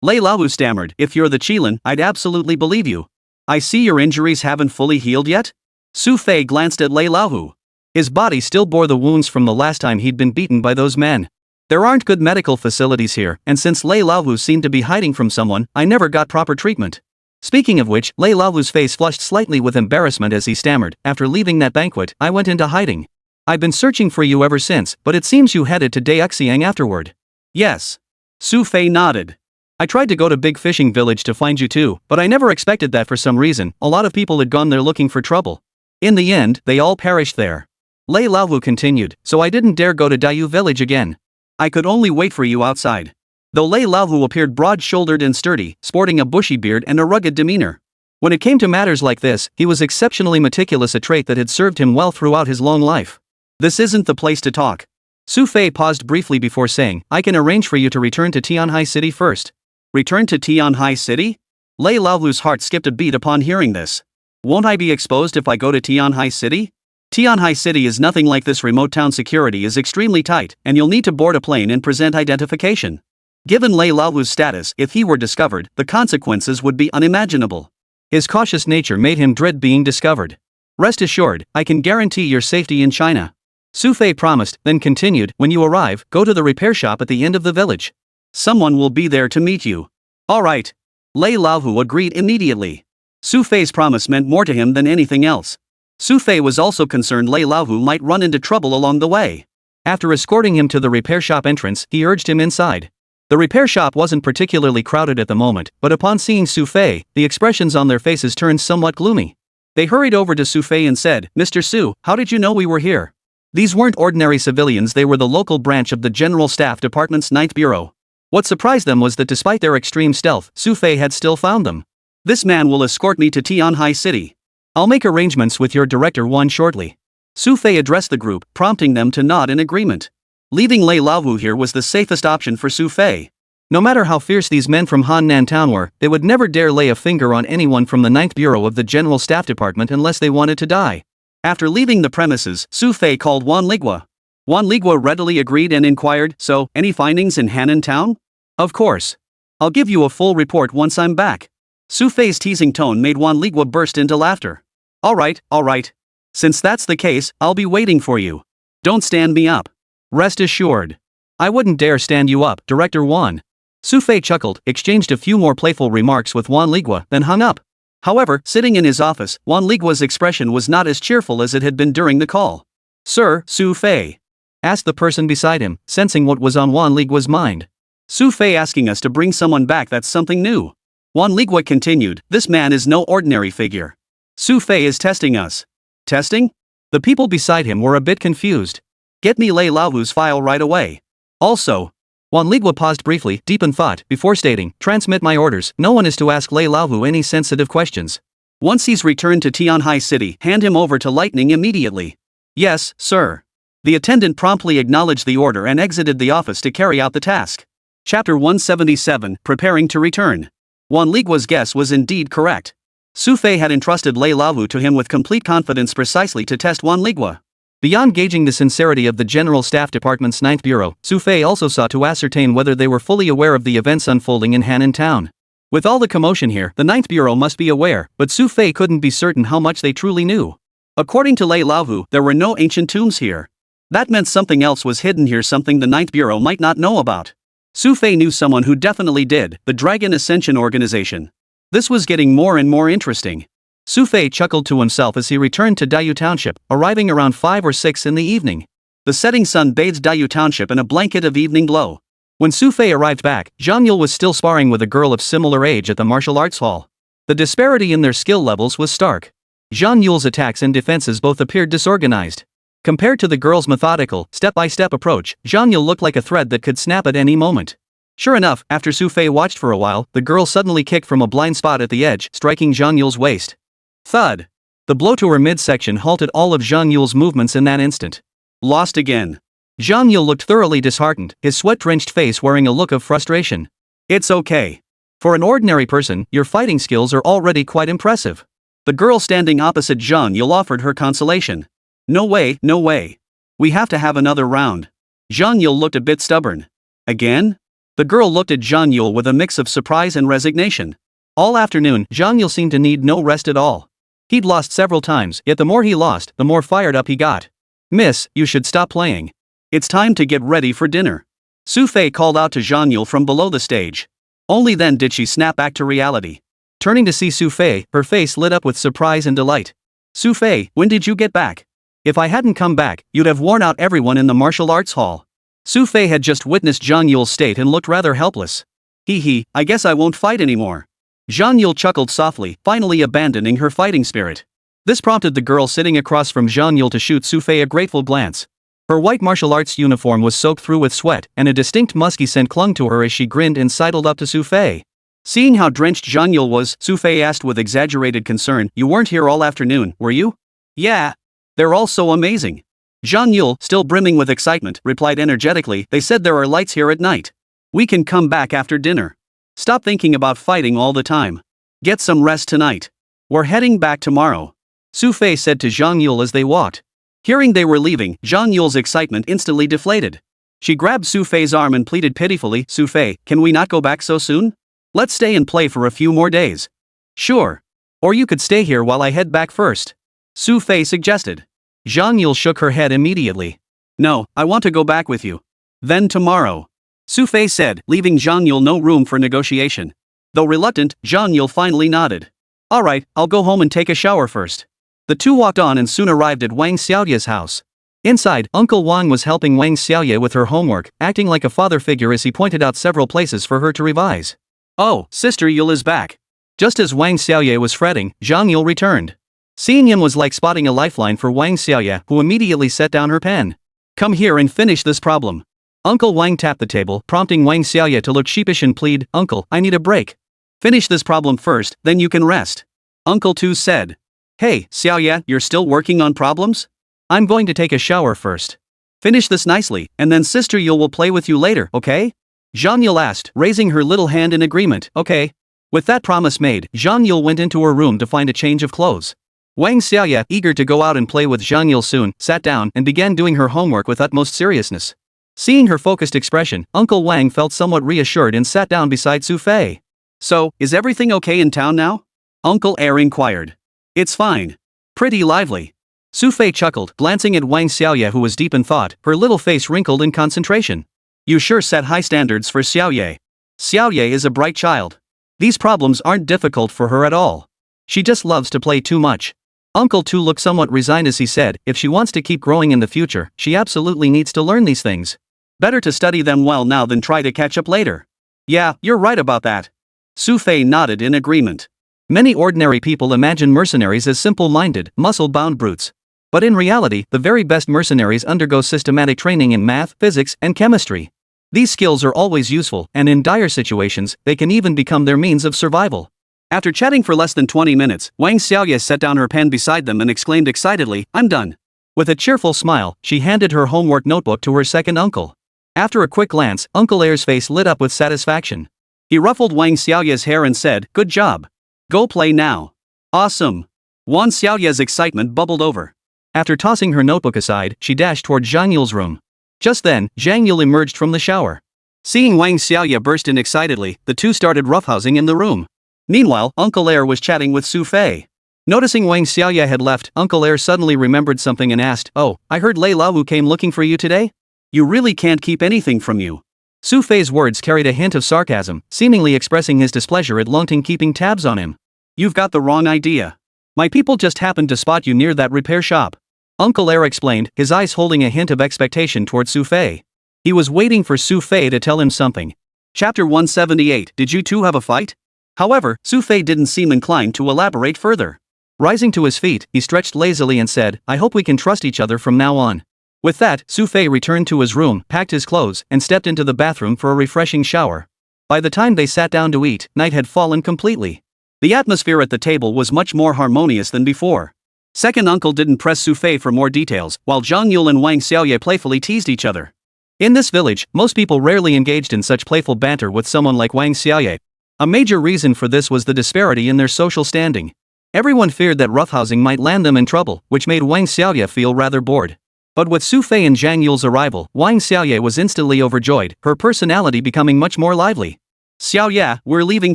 Lei Laohu stammered, if you're the Qilin, I'd absolutely believe you. I see your injuries haven't fully healed yet? Xu Fei glanced at Lei Laohu. His body still bore the wounds from the last time he'd been beaten by those men. There aren't good medical facilities here, and since Lei Laohu seemed to be hiding from someone, I never got proper treatment. Speaking of which, Lei Laohu's face flushed slightly with embarrassment as he stammered, after leaving that banquet, I went into hiding. I've been searching for you ever since, but it seems you headed to Daexiang afterward. Yes. Xu Fei nodded. I tried to go to Big Fishing Village to find you too, but I never expected that for some reason, a lot of people had gone there looking for trouble. In the end, they all perished there. Lei Laohu continued, so I didn't dare go to Dayu Village again. I could only wait for you outside. Though Lei Laohu appeared broad-shouldered and sturdy, sporting a bushy beard and a rugged demeanor. When it came to matters like this, he was exceptionally meticulous, a trait that had served him well throughout his long life. This isn't the place to talk. Xu Fei paused briefly before saying, I can arrange for you to return to Tianhai City first. Return to Tianhai City? Lei Laohu's heart skipped a beat upon hearing this. Won't I be exposed if I go to Tianhai City? Tianhai City is nothing like this remote town. Security is extremely tight, and you'll need to board a plane and present identification. Given Lei Laohu's status, if he were discovered, the consequences would be unimaginable. His cautious nature made him dread being discovered. Rest assured, I can guarantee your safety in China. Xu Fei promised, then continued, when you arrive, go to the repair shop at the end of the village. Someone will be there to meet you. All right. Lei Laohu agreed immediately. Xu Fei's promise meant more to him than anything else. Xu Fei was also concerned Lei Laohu might run into trouble along the way. After escorting him to the repair shop entrance, he urged him inside. The repair shop wasn't particularly crowded at the moment, but upon seeing Xu Fei, the expressions on their faces turned somewhat gloomy. They hurried over to Xu Fei and said, Mr. Xu, how did you know we were here? These weren't ordinary civilians, they were the local branch of the General Staff Department's 9th Bureau. What surprised them was that despite their extreme stealth, Xu Fei had still found them. This man will escort me to Tianhai City. I'll make arrangements with your Director Wan shortly. Xu Fei addressed the group, prompting them to nod in agreement. Leaving Lei Laohu here was the safest option for Xu Fei. No matter how fierce these men from Hannan Town were, they would never dare lay a finger on anyone from the 9th Bureau of the General Staff Department unless they wanted to die. After leaving the premises, Xu Fei called Wan Ligua. Wan Ligua readily agreed and inquired, so, any findings in Hannan Town? Of course. I'll give you a full report once I'm back. Xu Fei's teasing tone made Wan Ligua burst into laughter. All right. Since that's the case, I'll be waiting for you. Don't stand me up. Rest assured. I wouldn't dare stand you up, Director Wan. Xu Fei chuckled, exchanged a few more playful remarks with Wan Ligua, then hung up. However, sitting in his office, Wan Ligua's expression was not as cheerful as it had been during the call. "Sir, Xu Fei?" asked the person beside him, sensing what was on Wan Ligua's mind. "Xu Fei asking us to bring someone back, that's something new." Wan Ligua continued, "This man is no ordinary figure. Xu Fei is testing us." "Testing?" The people beside him were a bit confused. "Get me Lei Laovu's file right away. Also." Wan Ligua paused briefly, deep in thought, before stating, "Transmit my orders, no one is to ask Lei Laovu any sensitive questions. Once he's returned to Tianhai City, hand him over to Lightning immediately." "Yes, sir." The attendant promptly acknowledged the order and exited the office to carry out the task. Chapter 177, Preparing to Return. Wan Ligua's guess was indeed correct. Xu Fei had entrusted Lei Laovu to him with complete confidence precisely to test Wan Ligua. Beyond gauging the sincerity of the General Staff Department's 9th Bureau, Xu Fei also sought to ascertain whether they were fully aware of the events unfolding in Hanan Town. With all the commotion here, the 9th Bureau must be aware, but Xu Fei couldn't be certain how much they truly knew. According to Lei Laovu, there were no ancient tombs here. That meant something else was hidden here, something the 9th Bureau might not know about. Xu Fei knew someone who definitely did, the Dragon Ascension Organization. This was getting more and more interesting. Xu Fei chuckled to himself as he returned to Dayu Township, arriving around 5 or 6 in the evening. The setting sun bathed Dayu Township in a blanket of evening glow. When Xu Fei arrived back, Zhang Yule was still sparring with a girl of similar age at the martial arts hall. The disparity in their skill levels was stark. Zhang Yule's attacks and defenses both appeared disorganized. Compared to the girl's methodical, step-by-step approach, Zhang Yule looked like a thread that could snap at any moment. Sure enough, after Xu Fei watched for a while, the girl suddenly kicked from a blind spot at the edge, striking Zhang Yule's waist. Thud! The blow to her midsection halted all of Zhang Yule's movements in that instant. Lost again. Zhang Yule looked thoroughly disheartened, his sweat-drenched face wearing a look of frustration. "It's okay. For an ordinary person, your fighting skills are already quite impressive." The girl standing opposite Zhang Yule offered her consolation. "No way, no way. We have to have another round." Zhang Yule looked a bit stubborn. "Again?" The girl looked at Zhang Yule with a mix of surprise and resignation. All afternoon, Zhang Yule seemed to need no rest at all. He'd lost several times, yet the more he lost, the more fired up he got. "Miss, you should stop playing. It's time to get ready for dinner." Xu Fei called out to Zhang Yule from below the stage. Only then did she snap back to reality. Turning to see Xu Fei, her face lit up with surprise and delight. "Xu Fei, when did you get back? If I hadn't come back, you'd have worn out everyone in the martial arts hall." Xu Fei had just witnessed Zhang Yule's state and looked rather helpless. "Hee, I guess I won't fight anymore." Zhang Yule chuckled softly, finally abandoning her fighting spirit. This prompted the girl sitting across from Zhang Yule to shoot Xu Fei a grateful glance. Her white martial arts uniform was soaked through with sweat, and a distinct musky scent clung to her as she grinned and sidled up to Xu Fei. Seeing how drenched Zhang Yule was, Xu Fei asked with exaggerated concern, "You weren't here all afternoon, were you?" "Yeah. They're all so amazing." Zhang Yule, still brimming with excitement, replied energetically, "They said there are lights here at night. We can come back after dinner. Stop thinking about fighting all the time. Get some rest tonight. We're heading back tomorrow," Xu Fei said to Zhang Yule as they walked. Hearing they were leaving, Zhang Yule's excitement instantly deflated. She grabbed Xu Fei's arm and pleaded pitifully, "Xu Fei, can we not go back so soon? Let's stay and play for a few more days." "Sure. Or you could stay here while I head back first," Xu Fei suggested. Zhang Yule shook her head immediately. "No, I want to go back with you. Then tomorrow," Xu Fei said, leaving Zhang Yule no room for negotiation. Though reluctant, Zhang Yule finally nodded. "All right, I'll go home and take a shower first." The two walked on and soon arrived at Wang Xiaoye's house. Inside, Uncle Wang was helping Wang Xiaoye with her homework, acting like a father figure as he pointed out several places for her to revise. "Oh, Sister Yule is back." Just as Wang Xiaoye was fretting, Zhang Yule returned. Seeing him was like spotting a lifeline for Wang Xiaoye, who immediately set down her pen. "Come here and finish this problem." Uncle Wang tapped the table, prompting Wang Xiaoye to look sheepish and plead, "Uncle, I need a break. Finish this problem first, then you can rest." Uncle Tu said. "Hey, Xiaoye, you're still working on problems? I'm going to take a shower first. Finish this nicely, and then Sister Yule will play with you later, okay?" Zhang Yule asked, raising her little hand in agreement. "Okay." With that promise made, Zhang Yule went into her room to find a change of clothes. Wang Xiaoye, eager to go out and play with Zhang Yule soon, sat down and began doing her homework with utmost seriousness. Seeing her focused expression, Uncle Wang felt somewhat reassured and sat down beside Xu Fei. "So, is everything okay in town now?" Uncle Air inquired. "It's fine. Pretty lively." Xu Fei chuckled, glancing at Wang Xiaoye who was deep in thought, her little face wrinkled in concentration. "You sure set high standards for Xiaoye. Xiaoye is a bright child. These problems aren't difficult for her at all. She just loves to play too much. Uncle Tu looked somewhat resigned as he said, if she wants to keep growing in the future, she absolutely needs to learn these things. Better to study them well now than try to catch up later. Yeah, you're right about that. Xu Fei nodded in agreement. Many ordinary people imagine mercenaries as simple-minded, muscle-bound brutes. But in reality, the very best mercenaries undergo systematic training in math, physics, and chemistry. These skills are always useful, and in dire situations, they can even become their means of survival. After chatting for less than 20 minutes, Wang Xiaoye set down her pen beside them and exclaimed excitedly, "I'm done." With a cheerful smile, she handed her homework notebook to her second uncle. After a quick glance, Uncle Air's face lit up with satisfaction. He ruffled Wang Xiaoye's hair and said, "Good job. Go play now." "Awesome." Wang Xiaoye's excitement bubbled over. After tossing her notebook aside, she dashed toward Zhang Yule's room. Just then, Zhang Yule emerged from the shower. Seeing Wang Xiaoye burst in excitedly, the two started roughhousing in the room. Meanwhile, Uncle Air was chatting with Xu Fei. Noticing Wang Xiaoye had left, Uncle Air suddenly remembered something and asked, "Oh, I heard Lei Lao came looking for you today? You really can't keep anything from you." Xu Fei's words carried a hint of sarcasm, seemingly expressing his displeasure at Long Ting keeping tabs on him. "You've got the wrong idea. My people just happened to spot you near that repair shop." Uncle Air explained, his eyes holding a hint of expectation toward Xu Fei. He was waiting for Xu Fei to tell him something. Chapter 178. Did you two have a fight? However, Xu Fei didn't seem inclined to elaborate further. Rising to his feet, he stretched lazily and said, "I hope we can trust each other from now on." With that, Xu Fei returned to his room, packed his clothes, and stepped into the bathroom for a refreshing shower. By the time they sat down to eat, night had fallen completely. The atmosphere at the table was much more harmonious than before. Second uncle didn't press Xu Fei for more details, while Zhang Yule and Wang Xiaoye playfully teased each other. In this village, most people rarely engaged in such playful banter with someone like Wang Xiaoye. A major reason for this was the disparity in their social standing. Everyone feared that roughhousing might land them in trouble, which made Wang Xiaoye feel rather bored. But with Xu Fei and Zhang Yule's arrival, Wang Xiaoye was instantly overjoyed, her personality becoming much more lively. "Xiaoye, we're leaving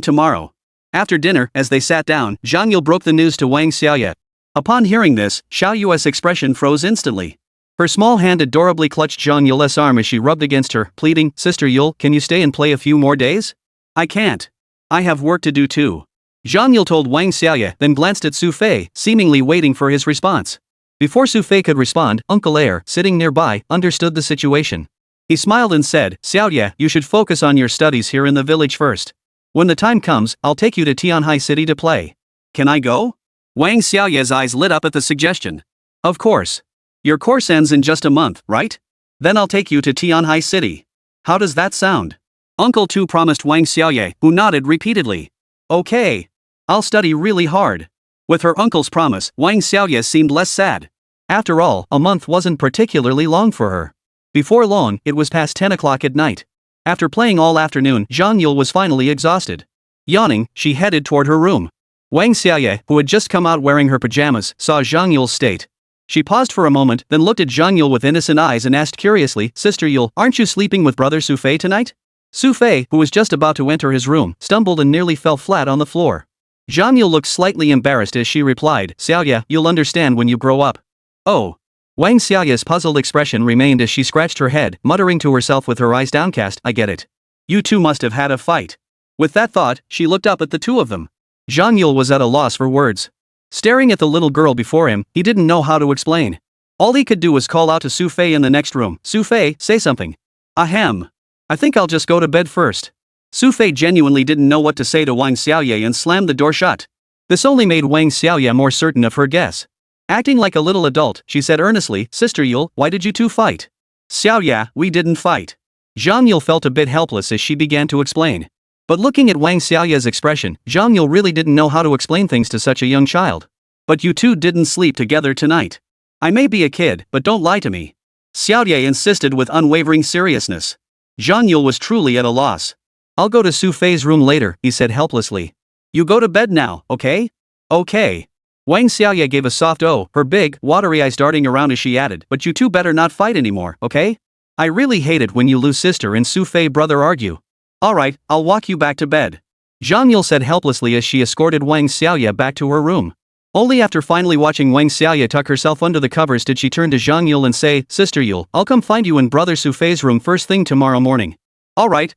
tomorrow." After dinner, as they sat down, Zhang Yule broke the news to Wang Xiaoye. Upon hearing this, Xiao Yue's expression froze instantly. Her small hand adorably clutched Zhang Yule's arm as she rubbed against her, pleading, "Sister Yule, can you stay and play a few more days?" "I can't. I have work to do too." Zhang Yule told Wang Xiaoye, then glanced at Xu Fei, seemingly waiting for his response. Before Xu Fei could respond, Uncle Air, sitting nearby, understood the situation. He smiled and said, "Xiaoye, you should focus on your studies here in the village first. When the time comes, I'll take you to Tianhai City to play." "Can I go?" Wang Xiaoye's eyes lit up at the suggestion. "Of course. Your course ends in just a month, right? Then I'll take you to Tianhai City. How does that sound?" Uncle Tu promised Wang Xiaoye, who nodded repeatedly. "Okay. I'll study really hard." With her uncle's promise, Wang Xiaoye seemed less sad. After all, a month wasn't particularly long for her. Before long, it was past 10 o'clock at night. After playing all afternoon, Zhang Yule was finally exhausted. Yawning, she headed toward her room. Wang Xiaoye, who had just come out wearing her pajamas, saw Zhang Yule's state. She paused for a moment, then looked at Zhang Yule with innocent eyes and asked curiously, "Sister Yule, aren't you sleeping with brother Xu Fei tonight?" Xu Fei, who was just about to enter his room, stumbled and nearly fell flat on the floor. Zhang Yule looked slightly embarrassed as she replied, "Xiaoye, you'll understand when you grow up." "Oh." Wang Xiaoye's puzzled expression remained as she scratched her head, muttering to herself with her eyes downcast, "I get it. You two must have had a fight." With that thought, she looked up at the two of them. Zhang Yule was at a loss for words. Staring at the little girl before him, he didn't know how to explain. All he could do was call out to Xu Fei in the next room, "Xu Fei, say something." "Ahem. I think I'll just go to bed first." Xu Fei genuinely didn't know what to say to Wang Xiaoye and slammed the door shut. This only made Wang Xiaoye more certain of her guess. Acting like a little adult, she said earnestly, "Sister Yule, why did you two fight?" "Xiaoye, we didn't fight." Zhang Yule felt a bit helpless as she began to explain. But looking at Wang Xiaoye's expression, Zhang Yule really didn't know how to explain things to such a young child. "But you two didn't sleep together tonight. I may be a kid, but don't lie to me." Xiaoye insisted with unwavering seriousness. Zhang Yule was truly at a loss. "I'll go to Xu Fei's room later," he said helplessly. "You go to bed now, okay?" "Okay." Wang Xiaoye gave a soft "oh," her big, watery eyes darting around as she added, "But you two better not fight anymore, okay? I really hate it when you lose sister and Xu Fei brother argue." "Alright, I'll walk you back to bed," Zhang Yule said helplessly as she escorted Wang Xiaoye back to her room. Only after finally watching Wang Xiaoye tuck herself under the covers did she turn to Zhang Yule and say, "Sister Yule, I'll come find you in brother Xu Fei's room first thing tomorrow morning." Alright.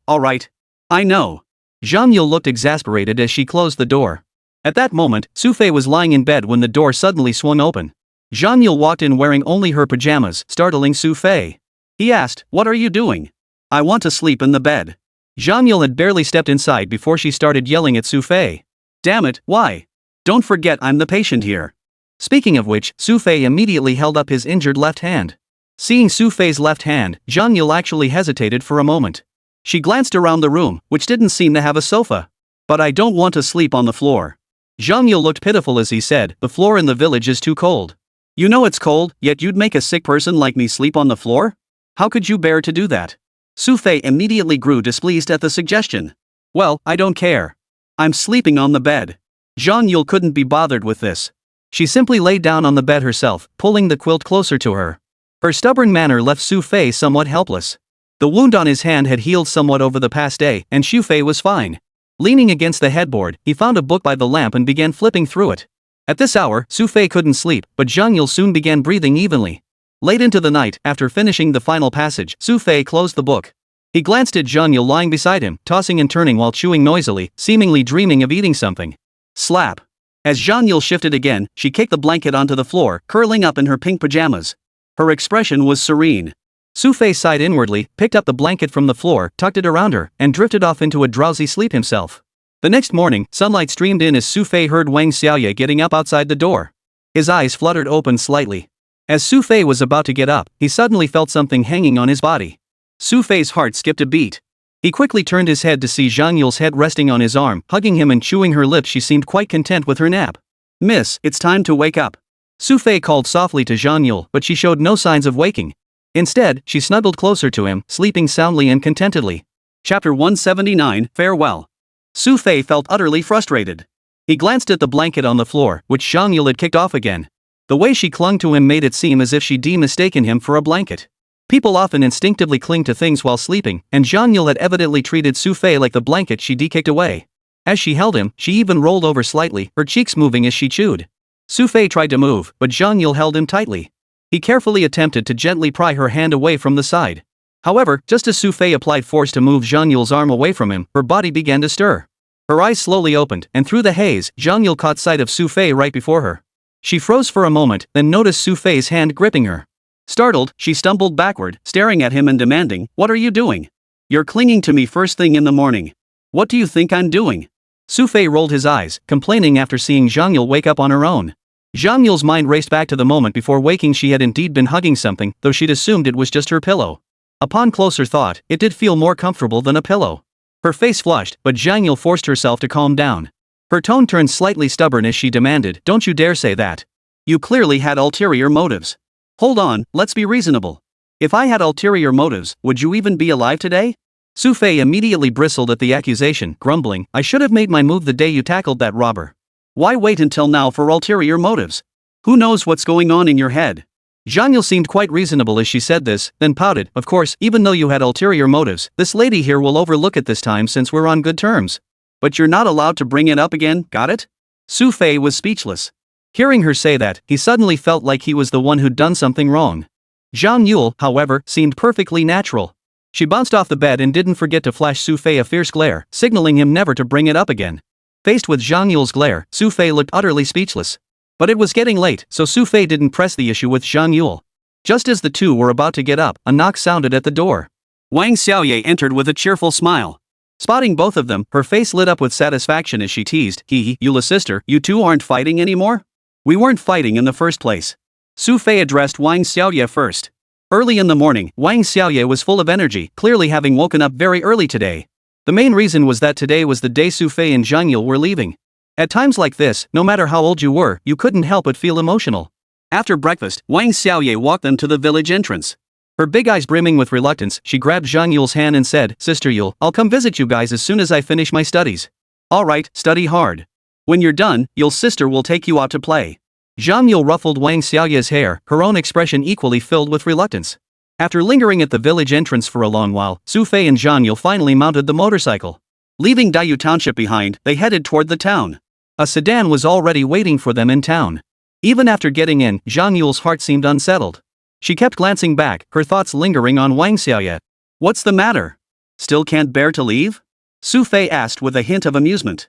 I know." Zhang Yule looked exasperated as she closed the door. At that moment, Xu Fei was lying in bed when the door suddenly swung open. Zhang Yule walked in wearing only her pajamas, startling Xu Fei. He asked, "What are you doing?" "I want to sleep in the bed." Zhang Yule had barely stepped inside before she started yelling at Xu Fei. "Damn it, why? Don't forget I'm the patient here." Speaking of which, Xu Fei immediately held up his injured left hand. Seeing Xu Fei's left hand, Zhang Yule actually hesitated for a moment. She glanced around the room, which didn't seem to have a sofa. "But I don't want to sleep on the floor." Zhang Yule looked pitiful as he said, "The floor in the village is too cold." "You know it's cold, yet you'd make a sick person like me sleep on the floor? How could you bear to do that?" Xu Fei immediately grew displeased at the suggestion. "Well, I don't care. I'm sleeping on the bed." Zhang Yule couldn't be bothered with this. She simply lay down on the bed herself, pulling the quilt closer to her. Her stubborn manner left Xu Fei somewhat helpless. The wound on his hand had healed somewhat over the past day, and Xu Fei was fine. Leaning against the headboard, he found a book by the lamp and began flipping through it. At this hour, Xu Fei couldn't sleep, but Zhang Yule soon began breathing evenly. Late into the night, after finishing the final passage, Xu Fei closed the book. He glanced at Zhang Yule lying beside him, tossing and turning while chewing noisily, seemingly dreaming of eating something. Slap. As Zhang Yule shifted again, she kicked the blanket onto the floor, curling up in her pink pajamas. Her expression was serene. Xu Fei sighed inwardly, picked up the blanket from the floor, tucked it around her, and drifted off into a drowsy sleep himself. The next morning, sunlight streamed in as Xu Fei heard Wang Xiaoye getting up outside the door. His eyes fluttered open slightly. As Xu Fei was about to get up, he suddenly felt something hanging on his body. Xu Fei's heart skipped a beat. He quickly turned his head to see Zhang Yule's head resting on his arm, hugging him and chewing her lips. She seemed quite content with her nap. "Miss, it's time to wake up." Xu Fei called softly to Zhang Yule, but she showed no signs of waking. Instead, she snuggled closer to him, sleeping soundly and contentedly. Chapter 179, Farewell. Xu Fei felt utterly frustrated. He glanced at the blanket on the floor, which Zhang Yule had kicked off again. The way she clung to him made it seem as if she'd mistaken him for a blanket. People often instinctively cling to things while sleeping, and Zhang Yule had evidently treated Xu Fei like the blanket she'd kicked away. As she held him, she even rolled over slightly, her cheeks moving as she chewed. Xu Fei tried to move, but Zhang Yule held him tightly. He carefully attempted to gently pry her hand away from the side. However, just as Xu Fei applied force to move Zhang Yule's arm away from him, her body began to stir. Her eyes slowly opened, and through the haze, Zhang Yule caught sight of Xu Fei right before her. She froze for a moment, then noticed Xu Fei's hand gripping her. Startled, she stumbled backward, staring at him and demanding, "What are you doing? You're clinging to me first thing in the morning. What do you think I'm doing?" Xu Fei rolled his eyes, complaining after seeing Zhang Yule wake up on her own. Zhang Yule's mind raced back to the moment before waking. She had indeed been hugging something, though she'd assumed it was just her pillow. Upon closer thought, it did feel more comfortable than a pillow. Her face flushed, but Zhang Yule forced herself to calm down. Her tone turned slightly stubborn as she demanded, "Don't you dare say that. You clearly had ulterior motives. Hold on, let's be reasonable. If I had ulterior motives, would you even be alive today?" Xu Fei immediately bristled at the accusation, grumbling, "I should have made my move the day you tackled that robber. Why wait until now for ulterior motives? Who knows what's going on in your head?" Zhang Yule seemed quite reasonable as she said this, then pouted, "Of course, even though you had ulterior motives, this lady here will overlook it this time since we're on good terms. But you're not allowed to bring it up again, got it?" Xu Fei was speechless. Hearing her say that, he suddenly felt like he was the one who'd done something wrong. Zhang Yule, however, seemed perfectly natural. She bounced off the bed and didn't forget to flash Xu Fei a fierce glare, signaling him never to bring it up again. Faced with Zhang Yule's glare, Xu Fei looked utterly speechless. But it was getting late, so Xu Fei didn't press the issue with Zhang Yule. Just as the two were about to get up, a knock sounded at the door. Wang Xiaoye entered with a cheerful smile. Spotting both of them, her face lit up with satisfaction as she teased, "Hee, Yule's sister, you two aren't fighting anymore?" "We weren't fighting in the first place." Xu Fei addressed Wang Xiaoye first. Early in the morning, Wang Xiaoye was full of energy, clearly having woken up very early today. The main reason was that today was the day Xu Fei and Zhang Yule were leaving. At times like this, no matter how old you were, you couldn't help but feel emotional. After breakfast, Wang Xiaoye walked them to the village entrance. Her big eyes brimming with reluctance, she grabbed Zhang Yule's hand and said, "Sister Yule, I'll come visit you guys as soon as I finish my studies." "All right, study hard. When you're done, Yule's sister will take you out to play." Zhang Yule ruffled Wang Xiaoye's hair, her own expression equally filled with reluctance. After lingering at the village entrance for a long while, Xu Fei and Zhang Yule finally mounted the motorcycle. Leaving Daiyu Township behind, they headed toward the town. A sedan was already waiting for them in town. Even after getting in, Zhang Yule's heart seemed unsettled. She kept glancing back, her thoughts lingering on Wang Xiaoye. "What's the matter? Still can't bear to leave?" Xu Fei asked with a hint of amusement.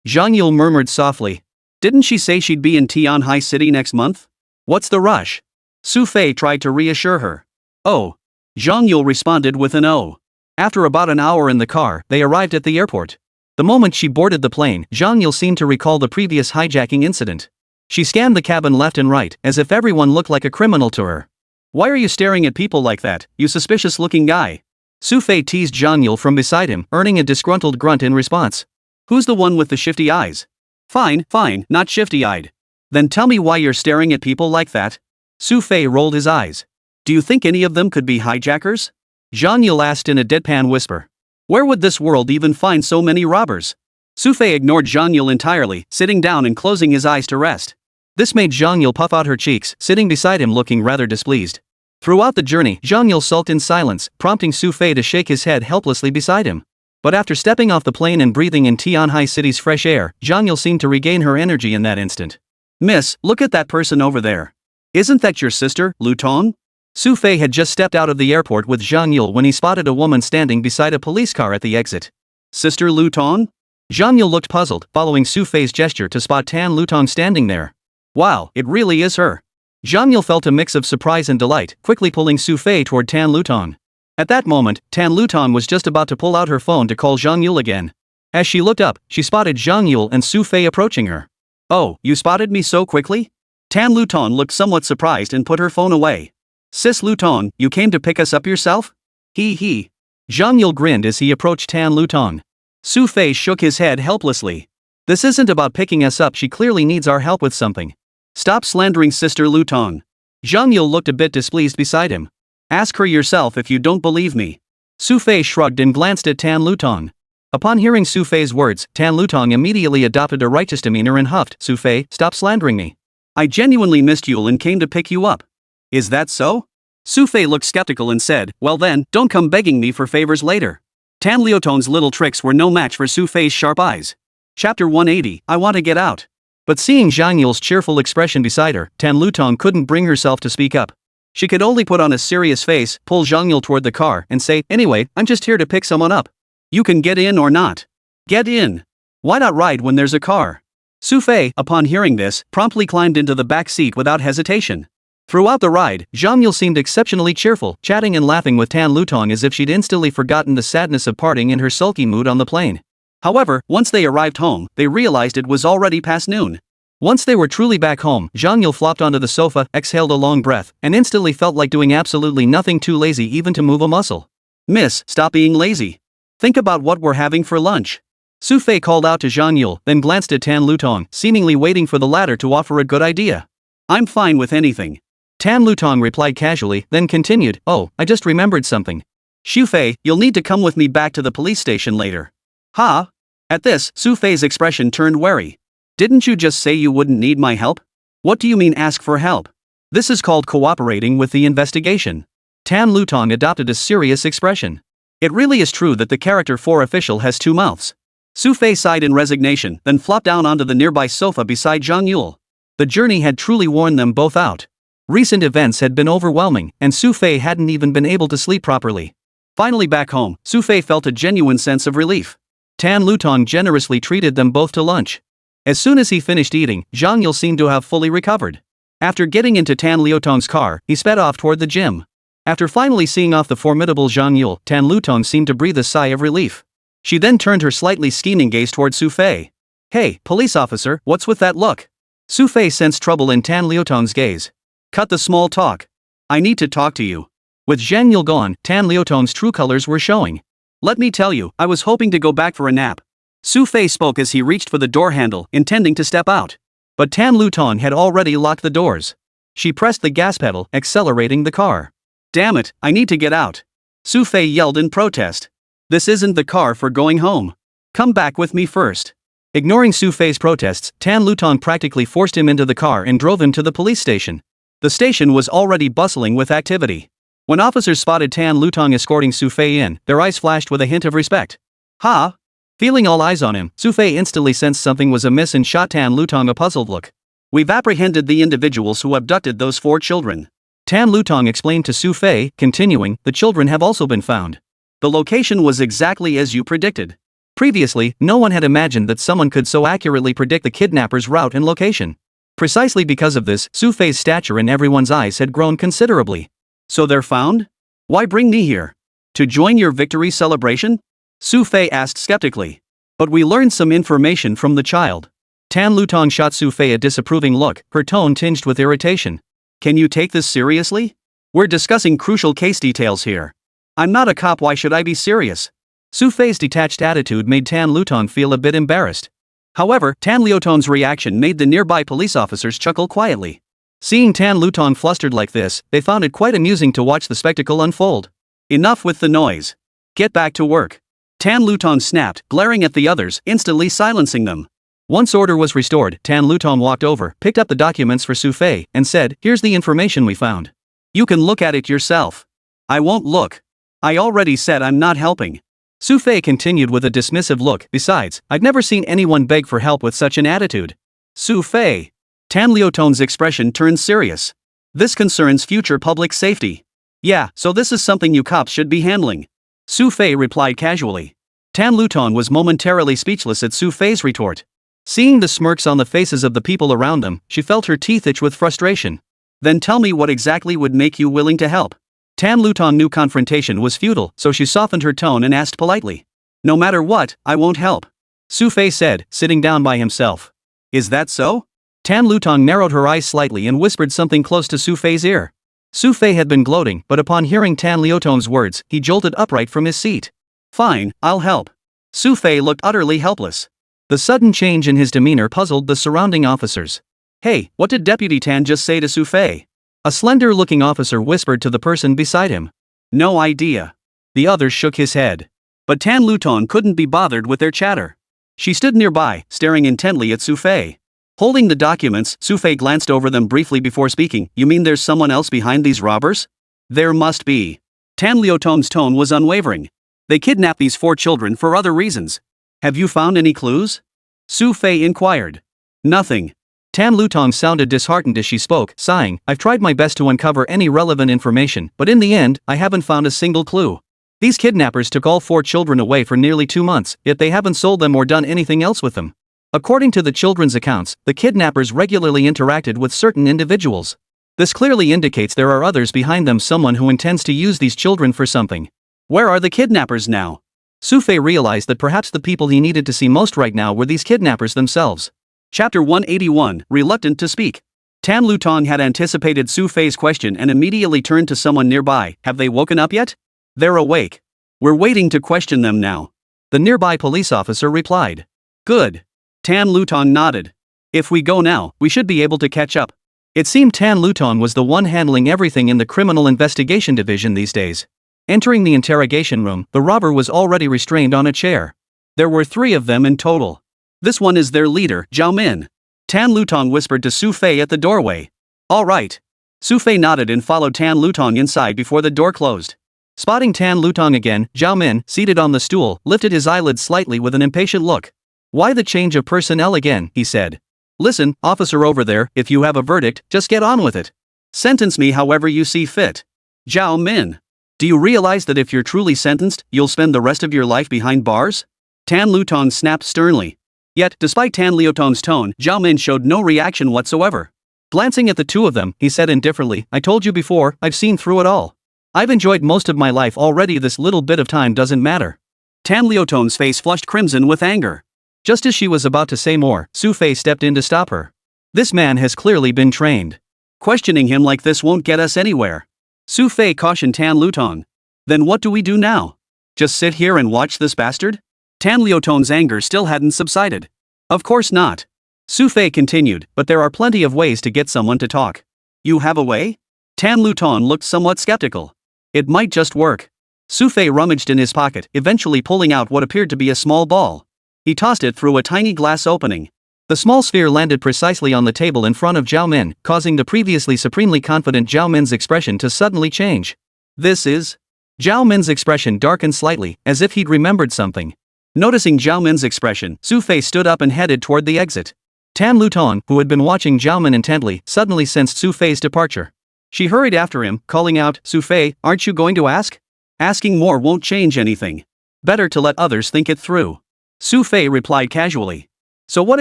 Zhang Yule murmured softly. Didn't she say she'd be in Tianhai City next month? What's the rush? Xu Fei tried to reassure her. Oh. Zhang Yule responded with an oh. After about an hour in the car, they arrived at the airport. The moment she boarded the plane, Zhang Yule seemed to recall the previous hijacking incident. She scanned the cabin left and right, as if everyone looked like a criminal to her. Why are you staring at people like that, you suspicious-looking guy? Xu Fei teased Zhang Yule from beside him, earning a disgruntled grunt in response. Who's the one with the shifty eyes? Fine, not shifty-eyed. Then tell me why you're staring at people like that? Xu Fei rolled his eyes. Do you think any of them could be hijackers? Zhang Yule asked in a deadpan whisper. Where would this world even find so many robbers? Xu Fei ignored Zhang Yule entirely, sitting down and closing his eyes to rest. This made Zhang Yule puff out her cheeks, sitting beside him looking rather displeased. Throughout the journey, Zhang Yule sulked in silence, prompting Xu Fei to shake his head helplessly beside him. But after stepping off the plane and breathing in Tianhai City's fresh air, Zhang Yule seemed to regain her energy in that instant. Miss, look at that person over there. Isn't that your sister, Lu Tong? Xu Fei had just stepped out of the airport with Zhang Yule when he spotted a woman standing beside a police car at the exit. Sister Lu Tong? Zhang Yule looked puzzled, following Xu Fei's gesture to spot Tan Lu Tong standing there. Wow, it really is her. Zhang Yule felt a mix of surprise and delight, quickly pulling Xu Fei toward Tan Lu Tong. At that moment, Tan Lu Tong was just about to pull out her phone to call Zhang Yule again. As she looked up, she spotted Zhang Yule and Xu Fei approaching her. Oh, you spotted me so quickly? Tan Lu Tong looked somewhat surprised and put her phone away. Sis Lu Tong, you came to pick us up yourself? He. Zhang Yule grinned as he approached Tan Lu Tong. Xu Fei shook his head helplessly. This isn't about picking us up, she clearly needs our help with something. Stop slandering Sister Lu Tong. Zhang Yule looked a bit displeased beside him. Ask her yourself if you don't believe me. Xu Fei shrugged and glanced at Tan Lu Tong. Upon hearing Xu Fei's words, Tan Lu Tong immediately adopted a righteous demeanor and huffed. Xu Fei, stop slandering me. I genuinely missed Yule and came to pick you up. Is that so? Xu Fei looked skeptical and said, well then, don't come begging me for favors later. Tan Lu Tong's little tricks were no match for Xu Fei's sharp eyes. Chapter 180, I want to get out. But seeing Zhang Yule's cheerful expression beside her, Tan Lu Tong couldn't bring herself to speak up. She could only put on a serious face, pull Zhang Yule toward the car, and say, anyway, I'm just here to pick someone up. You can get in or not. Get in. Why not ride when there's a car? Xu Fei, upon hearing this, promptly climbed into the back seat without hesitation. Throughout the ride, Zhang Yule seemed exceptionally cheerful, chatting and laughing with Tan Lu Tong as if she'd instantly forgotten the sadness of parting in her sulky mood on the plane. However, once they arrived home, they realized it was already past noon. Once they were truly back home, Zhang Yule flopped onto the sofa, exhaled a long breath, and instantly felt like doing absolutely nothing, too lazy even to move a muscle. Miss, stop being lazy. Think about what we're having for lunch. Xu Fei called out to Zhang Yule, then glanced at Tan Lu Tong, seemingly waiting for the latter to offer a good idea. I'm fine with anything. Tan Lu Tong replied casually, then continued, oh, I just remembered something. Xu Fei, you'll need to come with me back to the police station later. Huh? At this, Xu Fei's expression turned wary. Didn't you just say you wouldn't need my help? What do you mean ask for help? This is called cooperating with the investigation. Tan Lu Tong adopted a serious expression. It really is true that the character for official has two mouths. Xu Fei sighed in resignation, then flopped down onto the nearby sofa beside Zhang Yule. The journey had truly worn them both out. Recent events had been overwhelming, and Xu Fei hadn't even been able to sleep properly. Finally back home, Xu Fei felt a genuine sense of relief. Tan Lu Tong generously treated them both to lunch. As soon as he finished eating, Zhang Yule seemed to have fully recovered. After getting into Tan Lu Tong's car, he sped off toward the gym. After finally seeing off the formidable Zhang Yule, Tan Lu Tong seemed to breathe a sigh of relief. She then turned her slightly scheming gaze toward Xu Fei. Hey, police officer, what's with that look? Xu Fei sensed trouble in Tan Lu Tong's gaze. Cut the small talk. I need to talk to you. With Zhang Yule gone, Tan Lu Tong's true colors were showing. Let me tell you, I was hoping to go back for a nap. Xu Fei spoke as he reached for the door handle, intending to step out. But Tan Lu Tong had already locked the doors. She pressed the gas pedal, accelerating the car. Damn it, I need to get out. Xu Fei yelled in protest. This isn't the car for going home. Come back with me first. Ignoring Xu Fei's protests, Tan Lu Tong practically forced him into the car and drove him to the police station. The station was already bustling with activity. When officers spotted Tan Lu Tong escorting Xu Fei in, their eyes flashed with a hint of respect. Ha! Feeling all eyes on him, Xu Fei instantly sensed something was amiss and shot Tan Lu Tong a puzzled look. We've apprehended the individuals who abducted those 4 children. Tan Lu Tong explained to Xu Fei, continuing, the children have also been found. The location was exactly as you predicted. Previously, no one had imagined that someone could so accurately predict the kidnapper's route and location. Precisely because of this, Xu Fei's stature in everyone's eyes had grown considerably. So they're found? Why bring me here? To join your victory celebration? Xu Fei asked skeptically. But we learned some information from the child. Tan Lutong shot Xu Fei a disapproving look, her tone tinged with irritation. Can you take this seriously? We're discussing crucial case details here. I'm not a cop, why should I be serious? Xu Fei's detached attitude made Tan Lutong feel a bit embarrassed. However, Tan Liutong's reaction made the nearby police officers chuckle quietly. Seeing Tan Lutong flustered like this, they found it quite amusing to watch the spectacle unfold. Enough with the noise. Get back to work. Tan Lutong snapped, glaring at the others, instantly silencing them. Once order was restored, Tan Lutong walked over, picked up the documents for Xu Fei, and said, "Here's the information we found. You can look at it yourself." "I won't look. I already said I'm not helping." Xu Fei continued with a dismissive look. "Besides, I've never seen anyone beg for help with such an attitude." Xu Fei. Tan Liutong's expression turned serious. "This concerns future public safety." "Yeah, so this is something you cops should be handling." Xu Fei replied casually. Tan Lutong was momentarily speechless at Xu Fei's retort. Seeing the smirks on the faces of the people around them, she felt her teeth itch with frustration. "Then tell me what exactly would make you willing to help." Tan Lutong knew confrontation was futile, so she softened her tone and asked politely. "No matter what, I won't help," Xu Fei said, sitting down by himself. "Is that so?" Tan Lutong narrowed her eyes slightly and whispered something close to Xu Fei's ear. Xu Fei had been gloating, but upon hearing Tan Liutong's words, he jolted upright from his seat. "Fine, I'll help." Xu Fei looked utterly helpless. The sudden change in his demeanor puzzled the surrounding officers. "Hey, what did Deputy Tan just say to Xu Fei?" A slender-looking officer whispered to the person beside him. "No idea." The other shook his head. But Tan Lutong couldn't be bothered with their chatter. She stood nearby, staring intently at Xu Fei. Holding the documents, Xu Fei glanced over them briefly before speaking. "You mean there's someone else behind these robbers?" "There must be." Tan Liutong's tone was unwavering. "They kidnapped these 4 children for other reasons. Have you found any clues?" Xu Fei inquired. "Nothing." Tan Lutong sounded disheartened as she spoke, sighing. "I've tried my best to uncover any relevant information, but in the end, I haven't found a single clue. These kidnappers took all 4 children away for nearly 2 months, yet they haven't sold them or done anything else with them. According to the children's accounts, the kidnappers regularly interacted with certain individuals. This clearly indicates there are others behind them, someone who intends to use these children for something. Where are the kidnappers now?" Xu Fei realized that perhaps the people he needed to see most right now were these kidnappers themselves. Chapter 181, Reluctant to Speak. Tan Lutong had anticipated Xu Fei's question and immediately turned to someone nearby. "Have they woken up yet?" "They're awake. We're waiting to question them now," the nearby police officer replied. "Good." Tan Lutong nodded. "If we go now, we should be able to catch up." It seemed Tan Lutong was the one handling everything in the criminal investigation division these days. Entering the interrogation room, the robber was already restrained on a chair. There were 3 of them in total. "This one is their leader, Zhao Min," Tan Lutong whispered to Xu Fei at the doorway. "All right." Xu Fei nodded and followed Tan Lutong inside before the door closed. Spotting Tan Lutong again, Zhao Min, seated on the stool, lifted his eyelids slightly with an impatient look. "Why the change of personnel again?" he said. "Listen, officer over there, if you have a verdict, just get on with it. Sentence me however you see fit." "Zhao Min, do you realize that if you're truly sentenced, you'll spend the rest of your life behind bars?" Tan Lutong snapped sternly. Yet, despite Tan Liutong's tone, Zhao Min showed no reaction whatsoever. Glancing at the 2 of them, he said indifferently, "I told you before, I've seen through it all. I've enjoyed most of my life already, this little bit of time doesn't matter." Tan Liutong's face flushed crimson with anger. Just as she was about to say more, Xu Fei stepped in to stop her. "This man has clearly been trained. Questioning him like this won't get us anywhere," Xu Fei cautioned Tan Lutong. "Then what do we do now? Just sit here and watch this bastard?" Tan Liutong's anger still hadn't subsided. "Of course not," Xu Fei continued, "but there are plenty of ways to get someone to talk." "You have a way?" Tan Lutong looked somewhat skeptical. "It might just work." Xu Fei rummaged in his pocket, eventually pulling out what appeared to be a small ball. He tossed it through a tiny glass opening. The small sphere landed precisely on the table in front of Zhao Min, causing the previously supremely confident Zhao Min's expression to suddenly change. "This is?" Zhao Min's expression darkened slightly, as if he'd remembered something. Noticing Zhao Min's expression, Xu Fei stood up and headed toward the exit. Tan Lutong, who had been watching Zhao Min intently, suddenly sensed Xu Fei's departure. She hurried after him, calling out, "Xu Fei, aren't you going to ask? Asking more won't change anything. Better to let others think it through." Xu Fei replied casually. So what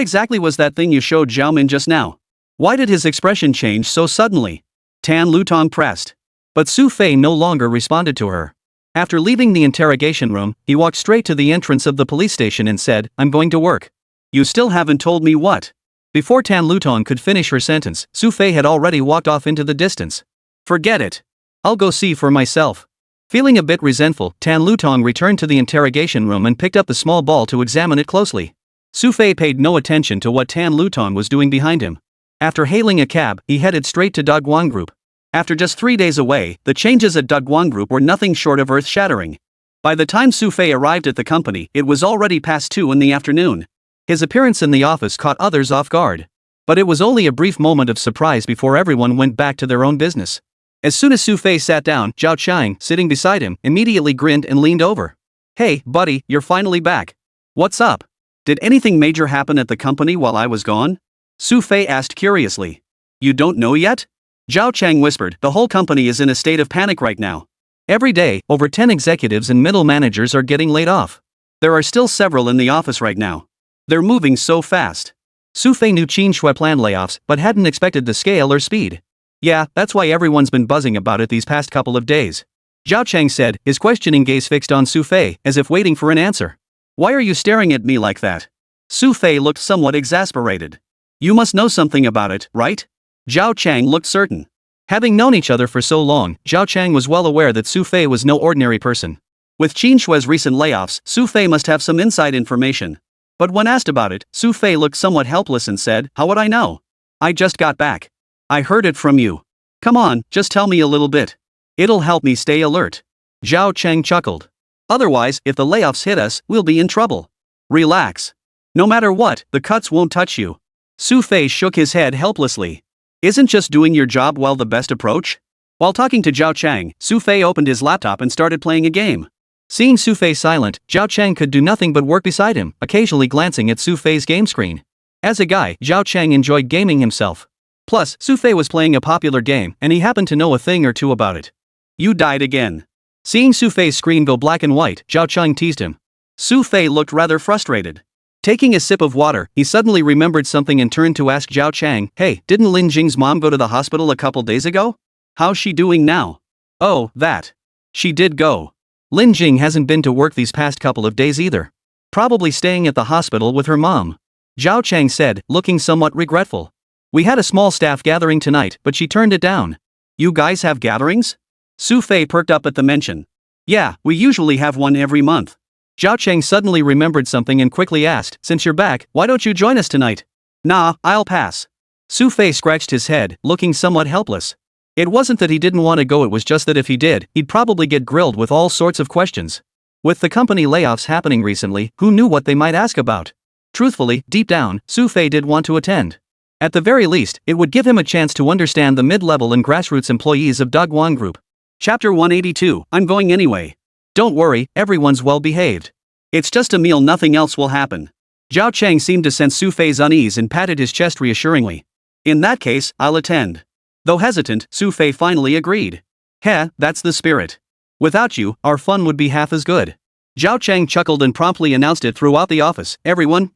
exactly was that thing you showed Zhao Min just now? Why did his expression change so suddenly? Tan Lutong pressed. But Xu Fei no longer responded to her. After leaving the interrogation room, he walked straight to the entrance of the police station and said, I'm going to work. You still haven't told me what? Before Tan Lutong could finish her sentence, Xu Fei had already walked off into the distance. Forget it. I'll go see for myself. Feeling a bit resentful, Tan Lutong returned to the interrogation room and picked up the small ball to examine it closely. Xu Fei paid no attention to what Tan Lutong was doing behind him. After hailing a cab, he headed straight to Dogwon Group. After just 3 days away, the changes at Dogwon Group were nothing short of earth-shattering. By the time Xu Fei arrived at the company, it was already past 2 in the afternoon. His appearance in the office caught others off guard. But it was only a brief moment of surprise before everyone went back to their own business. As soon as Xu Fei sat down, Zhao Chang, sitting beside him, immediately grinned and leaned over. Hey, buddy, you're finally back. What's up? Did anything major happen at the company while I was gone? Xu Fei asked curiously. You don't know yet? Zhao Chang whispered, the whole company is in a state of panic right now. Every day, over 10 executives and middle managers are getting laid off. There are still several in the office right now. They're moving so fast. Xu Fei knew Qin Shui planned layoffs but hadn't expected the scale or speed. Yeah, that's why everyone's been buzzing about it these past couple of days. Zhao Chang said, his questioning gaze fixed on Xu Fei, as if waiting for an answer. Why are you staring at me like that? Xu Fei looked somewhat exasperated. You must know something about it, right? Zhao Chang looked certain. Having known each other for so long, Zhao Chang was well aware that Xu Fei was no ordinary person. With Qin Shui's recent layoffs, Xu Fei must have some inside information. But when asked about it, Xu Fei looked somewhat helpless and said, how would I know? I just got back. I heard it from you. Come on, just tell me a little bit. It'll help me stay alert. Zhao Chang chuckled. Otherwise, if the layoffs hit us, we'll be in trouble. Relax. No matter what, the cuts won't touch you. Xu Fei shook his head helplessly. Isn't just doing your job well the best approach? While talking to Zhao Chang, Xu Fei opened his laptop and started playing a game. Seeing Xu Fei silent, Zhao Chang could do nothing but work beside him, occasionally glancing at Xu Fei's game screen. As a guy, Zhao Chang enjoyed gaming himself. Plus, Xu Fei was playing a popular game, and he happened to know a thing or two about it. You died again. Seeing Xu Fei's screen go black and white, Zhao Chang teased him. Xu Fei looked rather frustrated. Taking a sip of water, he suddenly remembered something and turned to ask Zhao Chang, hey, didn't Lin Jing's mom go to the hospital a couple days ago? How's she doing now? Oh, that. She did go. Lin Jing hasn't been to work these past couple of days either. Probably staying at the hospital with her mom. Zhao Chang said, looking somewhat regretful. We had a small staff gathering tonight, but she turned it down. You guys have gatherings? Xu Fei perked up at the mention. Yeah, we usually have one every month. Zhao Chang suddenly remembered something and quickly asked, since you're back, why don't you join us tonight? Nah, I'll pass. Xu Fei scratched his head, looking somewhat helpless. It wasn't that he didn't want to go, it was just that if he did, he'd probably get grilled with all sorts of questions. With the company layoffs happening recently, who knew what they might ask about? Truthfully, deep down, Xu Fei did want to attend. At the very least, it would give him a chance to understand the mid-level and grassroots employees of Dogwon Group. Chapter 182, I'm going anyway. Don't worry, everyone's well behaved. It's just a meal, nothing else will happen. Zhao Chang seemed to sense Xu Fei's unease and patted his chest reassuringly. In that case, I'll attend. Though hesitant, Xu Fei finally agreed. Heh, that's the spirit. Without you, our fun would be half as good. Zhao Chang chuckled and promptly announced it throughout the office, everyone.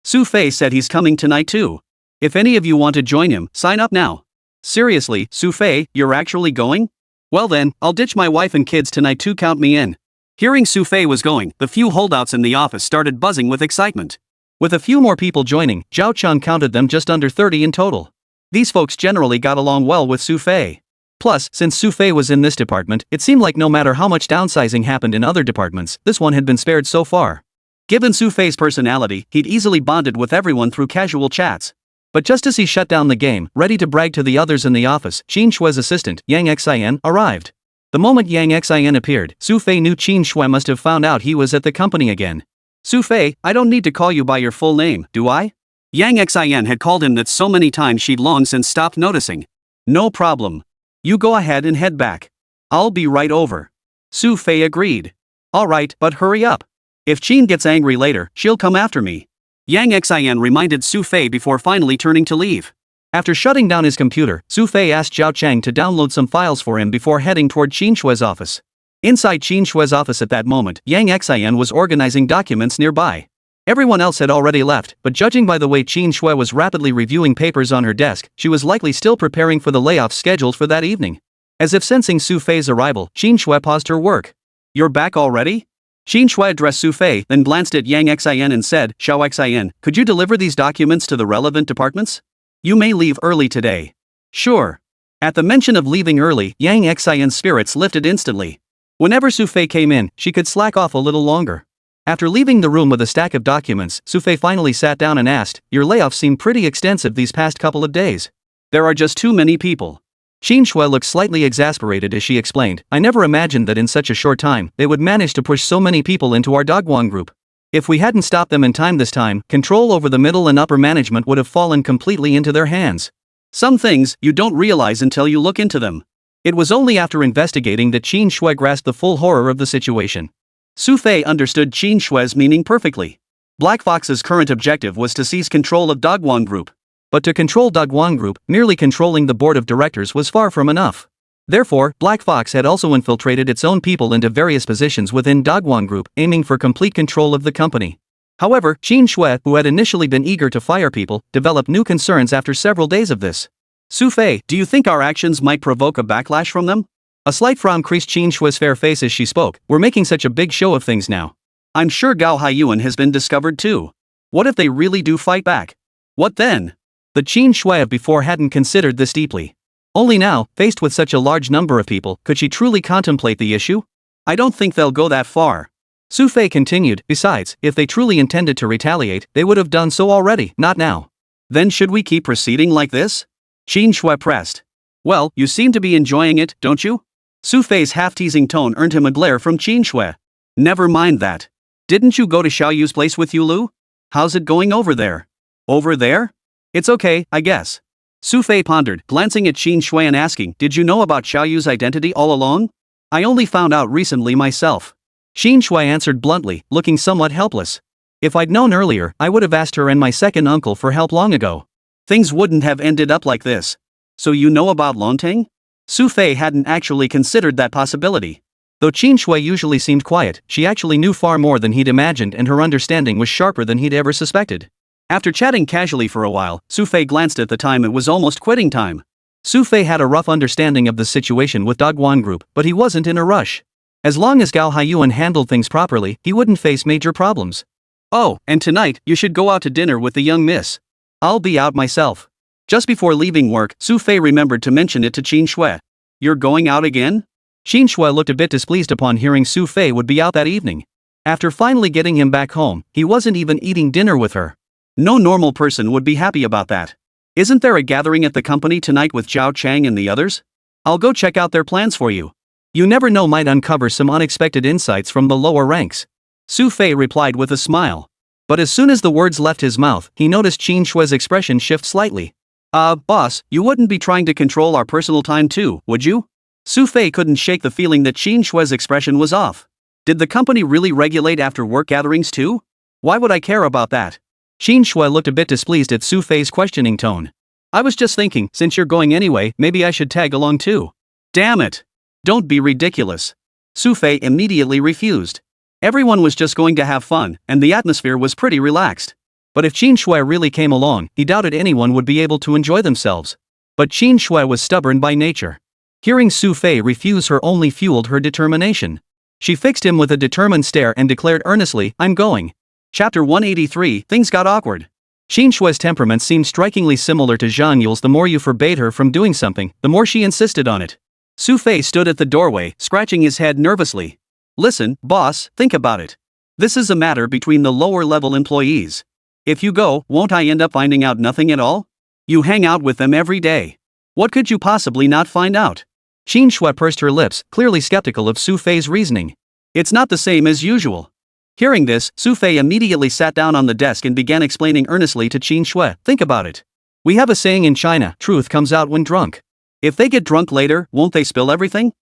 Xu Fei said he's coming tonight too. If any of you want to join him, sign up now. Seriously, Xu Fei, you're actually going? Well then, I'll ditch my wife and kids tonight too, count me in. Hearing Xu Fei was going, the few holdouts in the office started buzzing with excitement. With a few more people joining, Zhao Chang counted them just under 30 in total. These folks generally got along well with Xu Fei. Plus, since Xu Fei was in this department, it seemed like no matter how much downsizing happened in other departments, this one had been spared so far. Given Xu Fei's personality, he'd easily bonded with everyone through casual chats. But just as he shut down the game, ready to brag to the others in the office, Qin Shui's assistant, Yang Xian, arrived. The moment Yang Xian appeared, Xu Fei knew Qin Shui must have found out he was at the company again. Xu Fei, I don't need to call you by your full name, do I? Yang Xian had called him that so many times she'd long since stopped noticing. No problem. You go ahead and head back. I'll be right over. Xu Fei agreed. Alright, but hurry up. If Qin gets angry later, she'll come after me. Yang Xian reminded Xu Fei before finally turning to leave. After shutting down his computer, Xu Fei asked Zhao Chang to download some files for him before heading toward Qin Shui's office. Inside Qin Shue's office at that moment, Yang Xian was organizing documents nearby. Everyone else had already left, but judging by the way Qin Shui was rapidly reviewing papers on her desk, she was likely still preparing for the layoff scheduled for that evening. As if sensing Xu Fei's arrival, Qin Shui paused her work. "You're back already?" Qin Shui addressed Xu Fei, then glanced at Yang Xian and said, "Xiao Xian, could you deliver these documents to the relevant departments? You may leave early today." "Sure." At the mention of leaving early, Yang Xian's spirits lifted instantly. Whenever Xu Fei came in, she could slack off a little longer. After leaving the room with a stack of documents, Xu Fei finally sat down and asked, "Your layoffs seem pretty extensive these past couple of days." "There are just too many people." Qin Shui looked slightly exasperated as she explained, "I never imagined that in such a short time, they would manage to push so many people into our Dogwon group. If we hadn't stopped them in time this time, control over the middle and upper management would have fallen completely into their hands. Some things you don't realize until you look into them." It was only after investigating that Qin Shui grasped the full horror of the situation. Xu Fei understood Qin Shui's meaning perfectly. Black Fox's current objective was to seize control of Dogwon Group. But to control Dogwon Group, merely controlling the board of directors was far from enough. Therefore, Black Fox had also infiltrated its own people into various positions within Dogwon Group, aiming for complete control of the company. However, Qin Shui, who had initially been eager to fire people, developed new concerns after several days of this. "Xu Fei, do you think our actions might provoke a backlash from them?" A slight frown creased Qin Shui's fair face as she spoke. "We're making such a big show of things now. I'm sure Gao Haiyuan has been discovered too. What if they really do fight back? What then?" The Qin Shui of before hadn't considered this deeply. Only now, faced with such a large number of people, could she truly contemplate the issue? "I don't think they'll go that far." Xu Fei continued, "Besides, if they truly intended to retaliate, they would have done so already, not now." "Then should we keep proceeding like this?" Qin Shui pressed. "Well, you seem to be enjoying it, don't you?" Xu Fei's half-teasing tone earned him a glare from Qin Shui. "Never mind that. Didn't you go to Xiao Yu's place with Yulu? How's it going over there?" "Over there? It's okay, I guess." Xu Fei pondered, glancing at Qin Shui and asking, "Did you know about Xiao Yu's identity all along?" "I only found out recently myself." Qin Shui answered bluntly, looking somewhat helpless. "If I'd known earlier, I would have asked her and my second uncle for help long ago. Things wouldn't have ended up like this." "So you know about Lonteng?" Xu Fei hadn't actually considered that possibility. Though Qin Shui usually seemed quiet, she actually knew far more than he'd imagined, and her understanding was sharper than he'd ever suspected. After chatting casually for a while, Xu Fei glanced at the time. It was almost quitting time. Xu Fei had a rough understanding of the situation with Dogwon Group, but he wasn't in a rush. As long as Gao Haiyuan handled things properly, he wouldn't face major problems. "Oh, and tonight, you should go out to dinner with the young miss." "I'll be out myself." Just before leaving work, Xu Fei remembered to mention it to Qin Shui. "You're going out again?" Qin Shui looked a bit displeased upon hearing Xu Fei would be out that evening. After finally getting him back home, he wasn't even eating dinner with her. No normal person would be happy about that. "Isn't there a gathering at the company tonight with Zhao Chang and the others? I'll go check out their plans for you. You never know, might uncover some unexpected insights from the lower ranks." Xu Fei replied with a smile. But as soon as the words left his mouth, he noticed Qin Shui's expression shift slightly. Boss, you wouldn't be trying to control our personal time too, would you?" Xu Fei couldn't shake the feeling that Qin Shui's expression was off. Did the company really regulate after-work gatherings too? Why would I care about that? Qin Shui looked a bit displeased at Xu Fei's questioning tone. "I was just thinking, since you're going anyway, maybe I should tag along too." "Damn it! Don't be ridiculous." Xu Fei immediately refused. Everyone was just going to have fun, and the atmosphere was pretty relaxed. But if Qin Shui really came along, he doubted anyone would be able to enjoy themselves. But Qin Shui was stubborn by nature. Hearing Xu Fei refuse her only fueled her determination. She fixed him with a determined stare and declared earnestly, "I'm going." Chapter 183, Things Got Awkward. Qin Shui's temperament seemed strikingly similar to Zhang Yule's. The more you forbade her from doing something, the more she insisted on it. Xu Fei stood at the doorway, scratching his head nervously. "Listen, boss, think about it. This is a matter between the lower-level employees. If you go, won't I end up finding out nothing at all? You hang out with them every day. What could you possibly not find out?" Qin Shui pursed her lips, clearly skeptical of Xu Fei's reasoning. "It's not the same as usual." Hearing this, Xu Fei immediately sat down on the desk and began explaining earnestly to Qin Shui. "Think about it. We have a saying in China, truth comes out when drunk. If they get drunk later, won't they spill everything?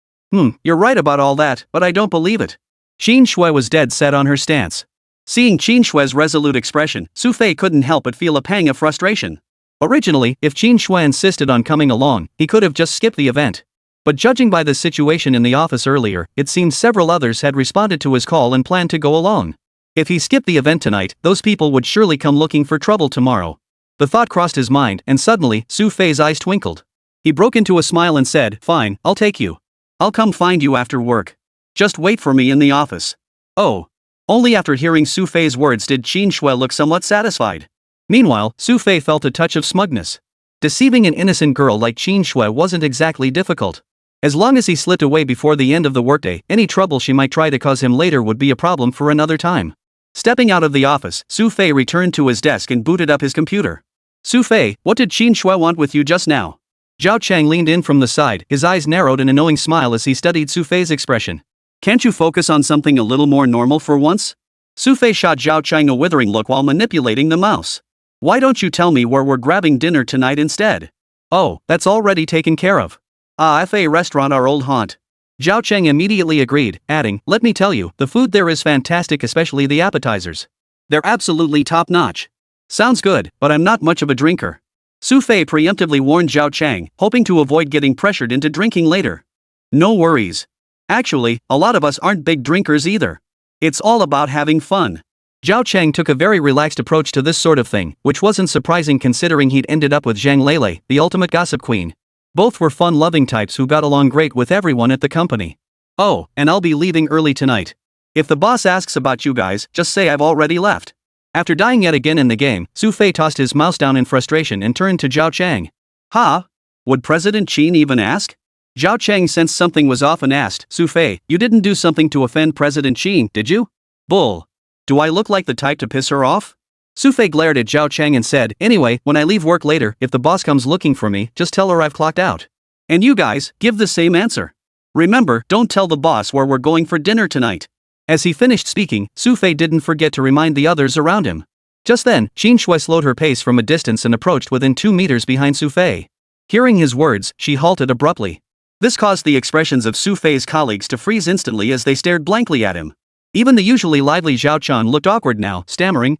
You're right about all that, but I don't believe it." Qin Shui was dead set on her stance. Seeing Qin Shui's resolute expression, Xu Fei couldn't help but feel a pang of frustration. Originally, if Qin Shui insisted on coming along, he could have just skipped the event. But judging by the situation in the office earlier, it seemed several others had responded to his call and planned to go along. If he skipped the event tonight, those people would surely come looking for trouble tomorrow. The thought crossed his mind, and suddenly, Xu Fei's eyes twinkled. He broke into a smile and said, "Fine, I'll take you. I'll come find you after work. Just wait for me in the office." Oh. Only after hearing Xu Fei's words did Qin Shui look somewhat satisfied. Meanwhile, Xu Fei felt a touch of smugness. Deceiving an innocent girl like Qin Shui wasn't exactly difficult. As long as he slipped away before the end of the workday, any trouble she might try to cause him later would be a problem for another time. Stepping out of the office, Xu Fei returned to his desk and booted up his computer. "Xu Fei, what did Qin Shui want with you just now?" Zhao Chang leaned in from the side, his eyes narrowed in a knowing smile as he studied Xu Fei's expression. "Can't you focus on something a little more normal for once?" Xu Fei shot Zhao Chang a withering look while manipulating the mouse. "Why don't you tell me where we're grabbing dinner tonight instead?" "Oh, that's already taken care of. FA restaurant, our old haunt." Zhao Chang immediately agreed, adding, "Let me tell you, the food there is fantastic, especially the appetizers. They're absolutely top-notch." "Sounds good, but I'm not much of a drinker." Xu Fei preemptively warned Zhao Chang, hoping to avoid getting pressured into drinking later. "No worries. Actually, a lot of us aren't big drinkers either. It's all about having fun." Zhao Chang took a very relaxed approach to this sort of thing, which wasn't surprising considering he'd ended up with Zhang Lele, the ultimate gossip queen. Both were fun-loving types who got along great with everyone at the company. "Oh, and I'll be leaving early tonight. If the boss asks about you guys, just say I've already left." After dying yet again in the game, Xu Fei tossed his mouse down in frustration and turned to Zhao Chang. "Ha? Would President Qin even ask?" Zhao Chang sensed something was off and asked, "Xu Fei, you didn't do something to offend President Qin, did you?" "Bull. Do I look like the type to piss her off?" Xu Fei glared at Zhao Chang and said, "Anyway, when I leave work later, if the boss comes looking for me, just tell her I've clocked out. And you guys, give the same answer. Remember, don't tell the boss where we're going for dinner tonight." As he finished speaking, Xu Fei didn't forget to remind the others around him. Just then, Qin Shui slowed her pace from a distance and approached within 2 meters behind Xu Fei. Hearing his words, she halted abruptly. This caused the expressions of Xu Fei's colleagues to freeze instantly as they stared blankly at him. Even the usually lively Zhao Chan looked awkward now, stammering,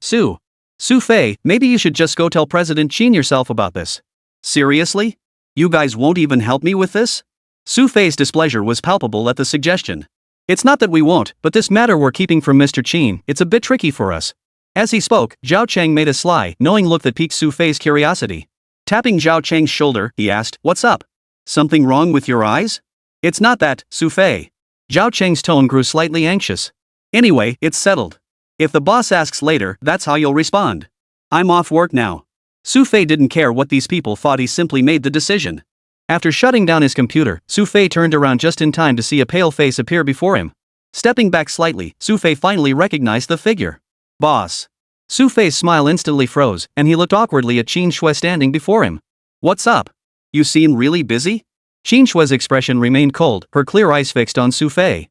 Xu Fei, maybe you should just go tell President Qin yourself about this." "Seriously? You guys won't even help me with this?" Xu Fei's displeasure was palpable at the suggestion. "It's not that we won't, but this matter we're keeping from Mr. Qin, it's a bit tricky for us." As he spoke, Zhao Chang made a sly, knowing look that piqued Xu Fei's curiosity. Tapping Zhao Chang's shoulder, he asked, "What's up? Something wrong with your eyes?" "It's not that, Xu Fei." Zhao Chang's tone grew slightly anxious. "Anyway, it's settled. If the boss asks later, that's how you'll respond. I'm off work now." Xu Fei didn't care what these people thought, he simply made the decision. After shutting down his computer, Xu Fei turned around just in time to see a pale face appear before him. Stepping back slightly, Xu Fei finally recognized the figure. "Boss." Xu Fei's smile instantly froze, and he looked awkwardly at Qin Shui standing before him. "What's up? You seem really busy?" Qin Shui's expression remained cold, her clear eyes fixed on Xu Fei.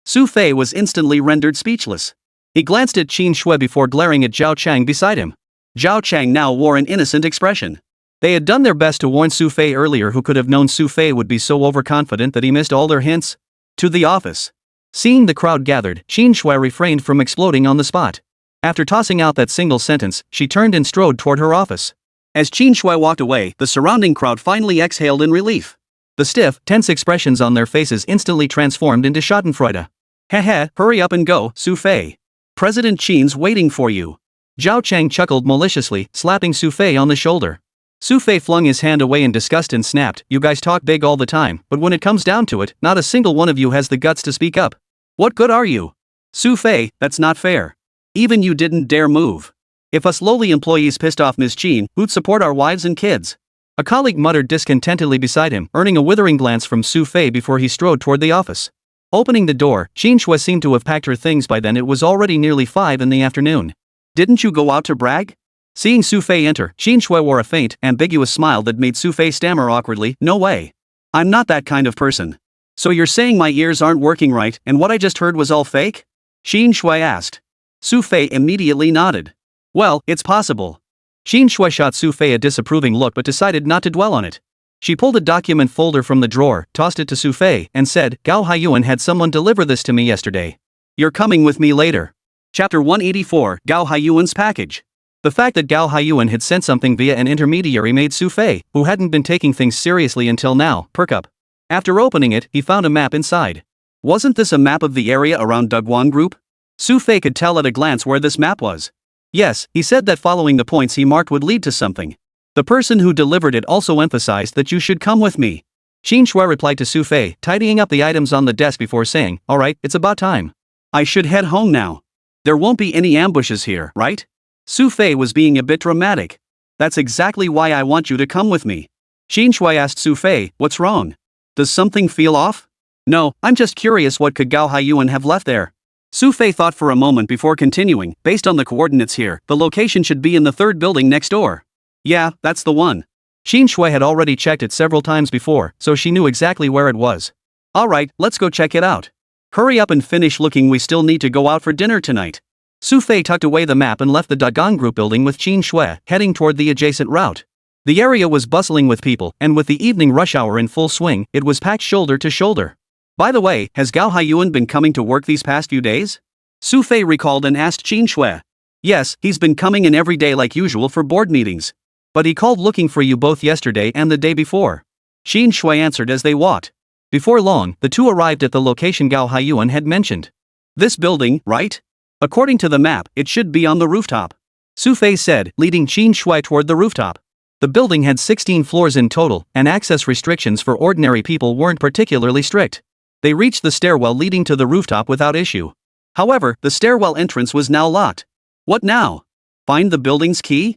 Xu Fei was instantly rendered speechless. He glanced at Qin Shui before glaring at Zhao Chang beside him. Zhao Chang now wore an innocent expression. They had done their best to warn Xu Fei earlier. Who could have known Xu Fei would be so overconfident that he missed all their hints? To the office. Seeing the crowd gathered, Qin Shui refrained from exploding on the spot. After tossing out that single sentence, she turned and strode toward her office. As Qin Shui walked away, the surrounding crowd finally exhaled in relief. The stiff, tense expressions on their faces instantly transformed into schadenfreude. "Heh, hurry up and go, Xu Fei. President Qin's waiting for you." Zhao Chang chuckled maliciously, slapping Xu Fei on the shoulder. Xu Fei flung his hand away in disgust and snapped, "You guys talk big all the time, but when it comes down to it, not a single one of you has the guts to speak up. What good are you? Xu Fei, that's not fair. Even you didn't dare move. If us lowly employees pissed off Ms. Qin, who'd support our wives and kids?" A colleague muttered discontentedly beside him, earning a withering glance from Xu Fei before he strode toward the office. Opening the door, Qin Shui seemed to have packed her things by then. It was already nearly 5 in the afternoon. "Didn't you go out to brag?" Seeing Xu Fei enter, Qin Shui wore a faint, ambiguous smile that made Xu Fei stammer awkwardly, "No way. I'm not that kind of person." "So you're saying my ears aren't working right, and what I just heard was all fake?" Qin Shui asked. Xu Fei immediately nodded. "Well, it's possible." Qin Shui shot Xu Fei a disapproving look but decided not to dwell on it. She pulled a document folder from the drawer, tossed it to Xu Fei, and said, "Gao Haiyuan had someone deliver this to me yesterday. You're coming with me later." Chapter 184, Gao Haiyuan's package. The fact that Gao Haiyuan had sent something via an intermediary made Xu Fei, who hadn't been taking things seriously until now, perk up. After opening it, he found a map inside. Wasn't this a map of the area around Dugwon Group? Xu Fei could tell at a glance where this map was. Yes, he said that following the points he marked would lead to something. The person who delivered it also emphasized that you should come with me. Xin Shui replied to Xu Fei, tidying up the items on the desk before saying, "Alright, it's about time. I should head home now. There won't be any ambushes here, right?" Xu Fei was being a bit dramatic. "That's exactly why I want you to come with me." Xin Shui asked Xu Fei, "What's wrong? Does something feel off?" "No, I'm just curious what could Gao Haiyuan have left there." Xu Fei thought for a moment before continuing, "Based on the coordinates here, the location should be in the third building next door." "Yeah, that's the one." Xin Shui had already checked it several times before, so she knew exactly where it was. "Alright, let's go check it out. Hurry up and finish looking, we still need to go out for dinner tonight." Xu Fei tucked away the map and left the Dagong Group building with Xin Shui, heading toward the adjacent route. The area was bustling with people, and with the evening rush hour in full swing, it was packed shoulder to shoulder. "By the way, has Gao Haiyuan been coming to work these past few days?" Xu Fei recalled and asked Xin Shui. "Yes, he's been coming in every day like usual for board meetings. But he called looking for you both yesterday and the day before." Xin Shui answered as they walked. Before long, the two arrived at the location Gao Haiyuan had mentioned. "This building, right? According to the map, it should be on the rooftop," Xu Fei said, leading Xin Shui toward the rooftop. The building had 16 floors in total, and access restrictions for ordinary people weren't particularly strict. They reached the stairwell leading to the rooftop without issue. However, the stairwell entrance was now locked. What now? Find the building's key?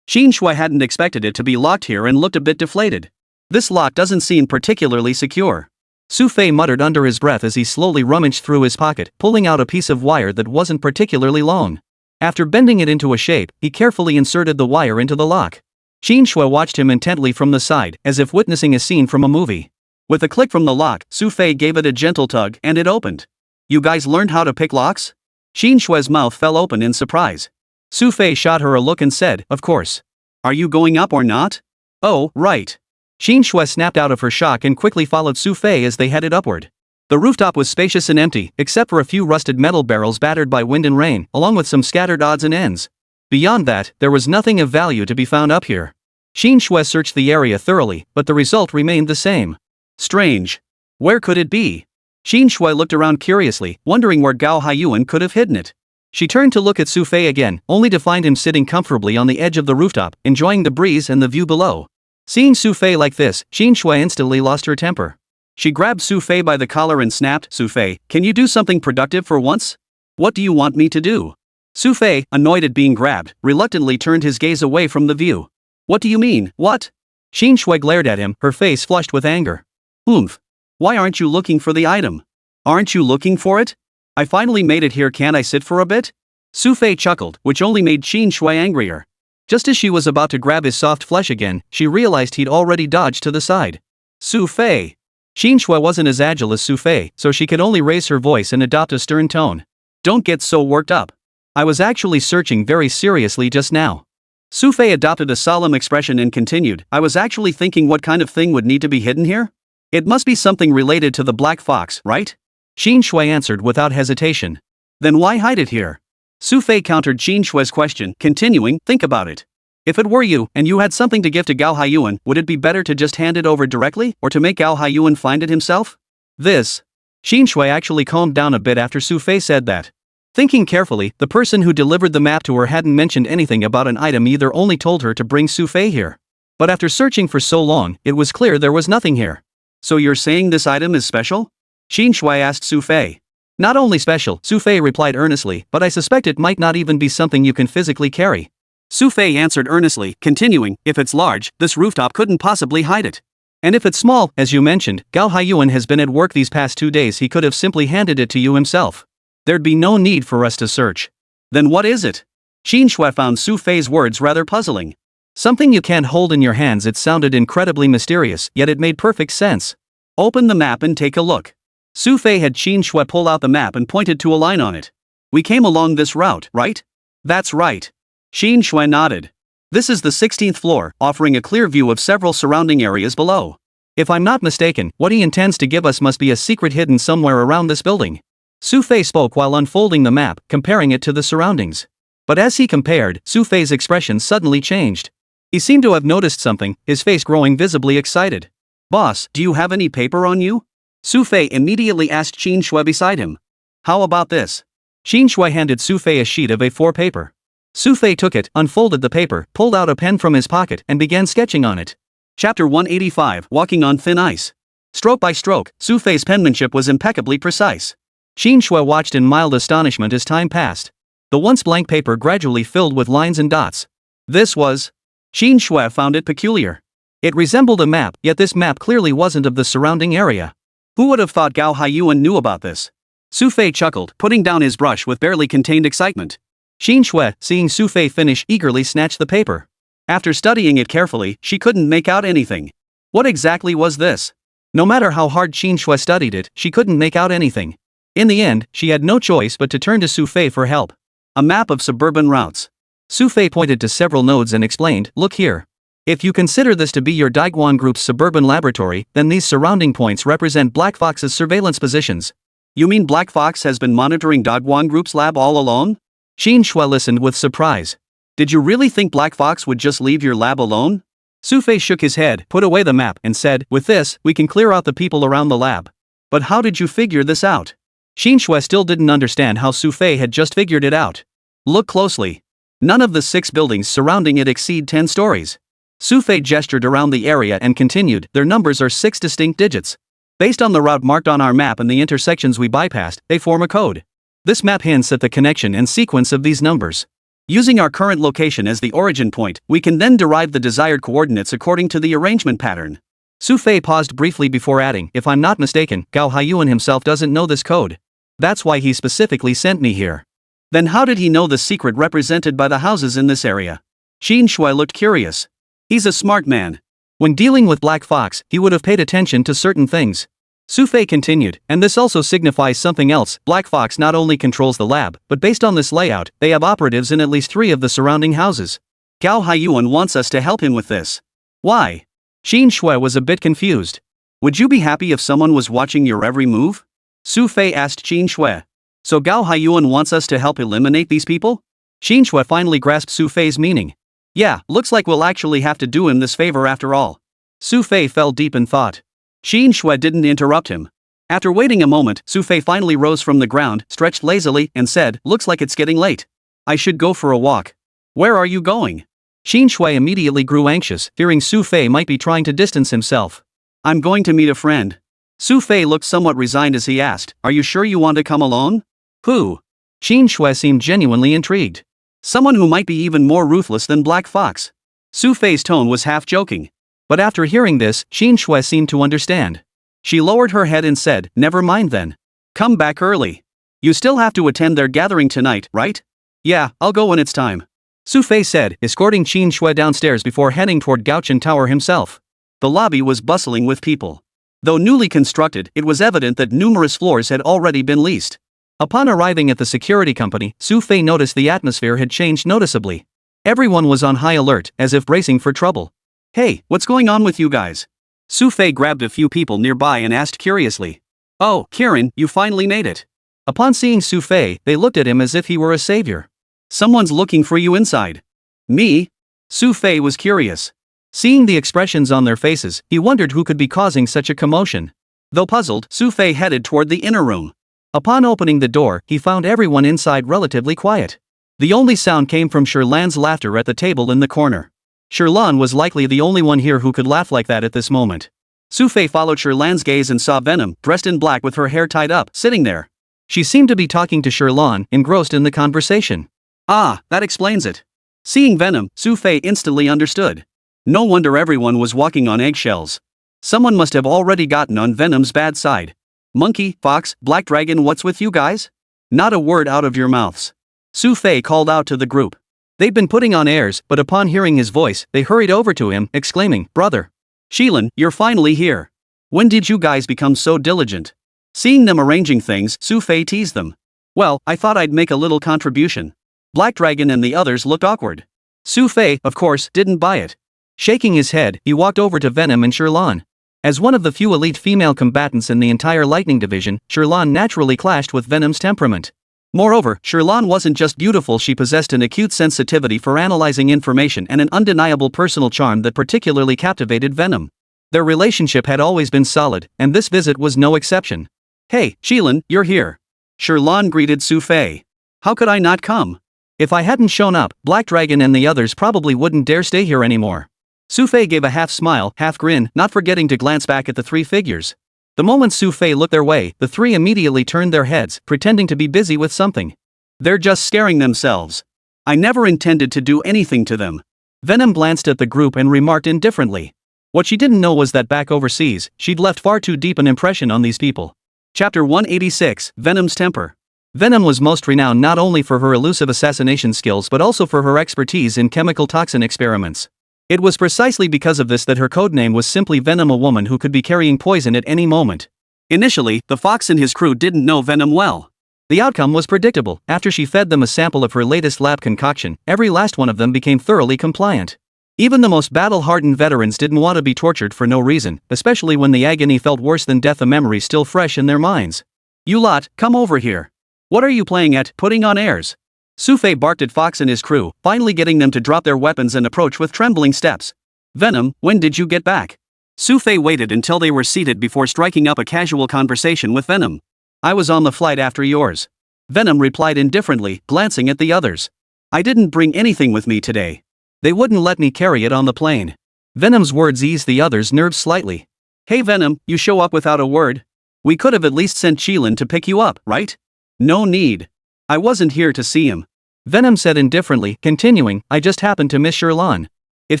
Xin Shui hadn't expected it to be locked here and looked a bit deflated. This lock doesn't seem particularly secure. Xu Fei muttered under his breath as he slowly rummaged through his pocket, pulling out a piece of wire that wasn't particularly long. After bending it into a shape, he carefully inserted the wire into the lock. Xin Shui watched him intently from the side, as if witnessing a scene from a movie. With a click from the lock, Xu Fei gave it a gentle tug and it opened. "You guys learned how to pick locks?" Xin Shui's mouth fell open in surprise. Xu Fei shot her a look and said, "Of course. Are you going up or not?" "Oh, right." Xin Shui snapped out of her shock and quickly followed Xu Fei as they headed upward. The rooftop was spacious and empty, except for a few rusted metal barrels battered by wind and rain, along with some scattered odds and ends. Beyond that, there was nothing of value to be found up here. Xin Shui searched the area thoroughly, but the result remained the same. Strange. Where could it be? Xin Shui looked around curiously, wondering where Gao Haiyuan could have hidden it. She turned to look at Xu Fei again, only to find him sitting comfortably on the edge of the rooftop, enjoying the breeze and the view below. Seeing Xu Fei like this, Xin Shui instantly lost her temper. She grabbed Xu Fei by the collar and snapped, "Xu Fei, can you do something productive for once? What do you want me to do?" Xu Fei, annoyed at being grabbed, reluctantly turned his gaze away from the view. "What do you mean, what?" Xin Shui glared at him, her face flushed with anger. "Oomph. Why aren't you looking for the item? Aren't you looking for it? I finally made it here, can't I sit for a bit?" Xu Fei chuckled, which only made Xin Shui angrier. Just as she was about to grab his soft flesh again, she realized he'd already dodged to the side. "Xu Fei." Xin Shui wasn't as agile as Xu Fei, so she could only raise her voice and adopt a stern tone. "Don't get so worked up. I was actually searching very seriously just now." Xu Fei adopted a solemn expression and continued, "I was actually thinking what kind of thing would need to be hidden here? It must be something related to the Black Fox, right?" Xin Shui answered without hesitation. "Then why hide it here?" Xu Fei countered Xin Shui's question, continuing, "Think about it. If it were you, and you had something to give to Gao Haiyuan, would it be better to just hand it over directly, or to make Gao Haiyuan find it himself?" This. Xin Shui actually calmed down a bit after Xu Fei said that. Thinking carefully, the person who delivered the map to her hadn't mentioned anything about an item either, only told her to bring Xu Fei here. But after searching for so long, it was clear there was nothing here. "So you're saying this item is special?" Xin Shui asked Xu Fei. "Not only special," Xu Fei replied earnestly, "but I suspect it might not even be something you can physically carry." Xu Fei answered earnestly, continuing, "If it's large, this rooftop couldn't possibly hide it. And if it's small, as you mentioned, Gao Haiyuan has been at work these past 2 days, he could have simply handed it to you himself. There'd be no need for us to search." "Then what is it?" Xin Shui found Xu Fei's words rather puzzling. "Something you can't hold in your hands." It sounded incredibly mysterious, yet it made perfect sense. "Open the map and take a look." Xu Fei had Xin Shui pull out the map and pointed to a line on it. "We came along this route, right?" "That's right." Xin Shui nodded. "This is the 16th floor, offering a clear view of several surrounding areas below. If I'm not mistaken, what he intends to give us must be a secret hidden somewhere around this building." Xu Fei spoke while unfolding the map, comparing it to the surroundings. But as he compared, Xu Fei's expression suddenly changed. He seemed to have noticed something, his face growing visibly excited. "Boss, do you have any paper on you?" Xu Fei immediately asked Qin Shui beside him. "How about this?" Qin Shui handed Xu Fei a sheet of A4 paper. Xu Fei took it, unfolded the paper, pulled out a pen from his pocket and began sketching on it. Chapter 185, Walking on Thin Ice. Stroke by stroke, Xu Fei's penmanship was impeccably precise. Qin Shui watched in mild astonishment as time passed. The once blank paper gradually filled with lines and dots. This was... Qin Shui found it peculiar. It resembled a map, yet this map clearly wasn't of the surrounding area. Who would have thought Gao Haiyuan knew about this? Xu Fei chuckled, putting down his brush with barely contained excitement. Qin Shui, seeing Xu Fei finish, eagerly snatched the paper. After studying it carefully, she couldn't make out anything. What exactly was this? No matter how hard Qin Shui studied it, she couldn't make out anything. In the end, she had no choice but to turn to Xu Fei for help. A map of suburban routes. Xu Fei pointed to several nodes and explained, "Look here. If you consider this to be your Daiguan Group's suburban laboratory, then these surrounding points represent Black Fox's surveillance positions." "You mean Black Fox has been monitoring Daiguan Group's lab all alone?" Qin Shui listened with surprise. "Did you really think Black Fox would just leave your lab alone?" Xu Fei shook his head, put away the map, and said, "With this, we can clear out the people around the lab." "But how did you figure this out?" Qin Shui still didn't understand how Xu Fei had just figured it out. "Look closely. None of the 6 buildings surrounding it exceed 10 stories. Xu Fei gestured around the area and continued, "Their numbers are 6 distinct digits. Based on the route marked on our map and the intersections we bypassed, they form a code. This map hints at the connection and sequence of these numbers. Using our current location as the origin point, we can then derive the desired coordinates according to the arrangement pattern." Xu Fei paused briefly before adding, "If I'm not mistaken, Gao Haiyuan himself doesn't know this code. That's why he specifically sent me here." "Then how did he know the secret represented by the houses in this area?" Qin Shui looked curious. "He's a smart man. When dealing with Black Fox, he would have paid attention to certain things." Xu Fei continued, "And this also signifies something else. Black Fox not only controls the lab, but based on this layout, they have operatives in at least 3 of the surrounding houses. Gao Haiyuan wants us to help him with this." "Why?" Qin Shui was a bit confused. "Would you be happy if someone was watching your every move?" Xu Fei asked Qin Shui. "So Gao Haiyuan wants us to help eliminate these people?" Qin Shui finally grasped Xu Fei's meaning. "Yeah, looks like we'll actually have to do him this favor after all." Xu Fei fell deep in thought. Qin Shui didn't interrupt him. After waiting a moment, Xu Fei finally rose from the ground, stretched lazily, and said, "Looks like it's getting late. I should go for a walk." "Where are you going?" Qin Shui immediately grew anxious, fearing Xu Fei might be trying to distance himself. "I'm going to meet a friend." Xu Fei looked somewhat resigned as he asked, "Are you sure you want to come alone?" "Who?" Qin Shui seemed genuinely intrigued. "Someone who might be even more ruthless than Black Fox." Xu Fei's tone was half joking. But after hearing this, Qin Shui seemed to understand. She lowered her head and said, "Never mind then. Come back early. You still have to attend their gathering tonight, right?" "Yeah, I'll go when it's time," Xu Fei said, escorting Qin Shui downstairs before heading toward Gaochen Tower himself. The lobby was bustling with people. Though newly constructed, it was evident that numerous floors had already been leased. Upon arriving at the security company, Xu Fei noticed the atmosphere had changed noticeably. Everyone was on high alert, as if bracing for trouble. "Hey, what's going on with you guys?" Xu Fei grabbed a few people nearby and asked curiously. "Oh, Kirin, you finally made it." Upon seeing Xu Fei, they looked at him as if he were a savior. "Someone's looking for you inside." "Me?" Xu Fei was curious. Seeing the expressions on their faces, he wondered who could be causing such a commotion. Though puzzled, Xu Fei headed toward the inner room. Upon opening the door, he found everyone inside relatively quiet. The only sound came from Shirlan's laughter at the table in the corner. Shirlan was likely the only one here who could laugh like that at this moment. Xu Fei followed Shirlan's gaze and saw Venom, dressed in black with her hair tied up, sitting there. She seemed to be talking to Shirlan, engrossed in the conversation. Ah, that explains it. Seeing Venom, Xu Fei instantly understood. No wonder everyone was walking on eggshells. Someone must have already gotten on Venom's bad side. "Monkey, Fox, Black Dragon, what's with you guys? Not a word out of your mouths." Xu Fei called out to the group. They'd been putting on airs, but upon hearing his voice, they hurried over to him, exclaiming, "Brother! Shilin, you're finally here. When did you guys become so diligent?" Seeing them arranging things, Xu Fei teased them. "Well, I thought I'd make a little contribution." Black Dragon and the others looked awkward. Xu Fei, of course, didn't buy it. Shaking his head, he walked over to Venom and Shirlan. As one of the few elite female combatants in the entire Lightning Division, Shirlan naturally clashed with Venom's temperament. Moreover, Sherlan wasn't just beautiful, she possessed an acute sensitivity for analyzing information and an undeniable personal charm that particularly captivated Venom. Their relationship had always been solid, and this visit was no exception. "Hey, Qilin, you're here." Sherlan greeted Xu Fei. "How could I not come? If I hadn't shown up, Black Dragon and the others probably wouldn't dare stay here anymore." Xu Fei gave a half smile, half grin, not forgetting to glance back at the three figures. The moment Xu Fei looked their way, the three immediately turned their heads, pretending to be busy with something. "They're just scaring themselves. I never intended to do anything to them." Venom glanced at the group and remarked indifferently. What she didn't know was that back overseas, she'd left far too deep an impression on these people. Chapter 186, Venom's Temper. Venom was most renowned not only for her elusive assassination skills but also for her expertise in chemical toxin experiments. It was precisely because of this that her codename was simply Venom, a woman who could be carrying poison at any moment. Initially, the fox and his crew didn't know Venom well. The outcome was predictable. After she fed them a sample of her latest lab concoction, every last one of them became thoroughly compliant. Even the most battle-hardened veterans didn't want to be tortured for no reason, especially when the agony felt worse than death, a memory still fresh in their minds. "You lot, come over here. What are you playing at, putting on airs?" Xu Fei barked at Fox and his crew, finally getting them to drop their weapons and approach with trembling steps. "Venom, when did you get back?" Xu Fei waited until they were seated before striking up a casual conversation with Venom. "I was on the flight after yours." Venom replied indifferently, glancing at the others. "I didn't bring anything with me today. They wouldn't let me carry it on the plane." Venom's words eased the others' nerves slightly. "Hey Venom, you show up without a word? We could have at least sent Qilin to pick you up, right?" "No need. I wasn't here to see him," Venom said indifferently, continuing, "I just happened to miss Sherlan. It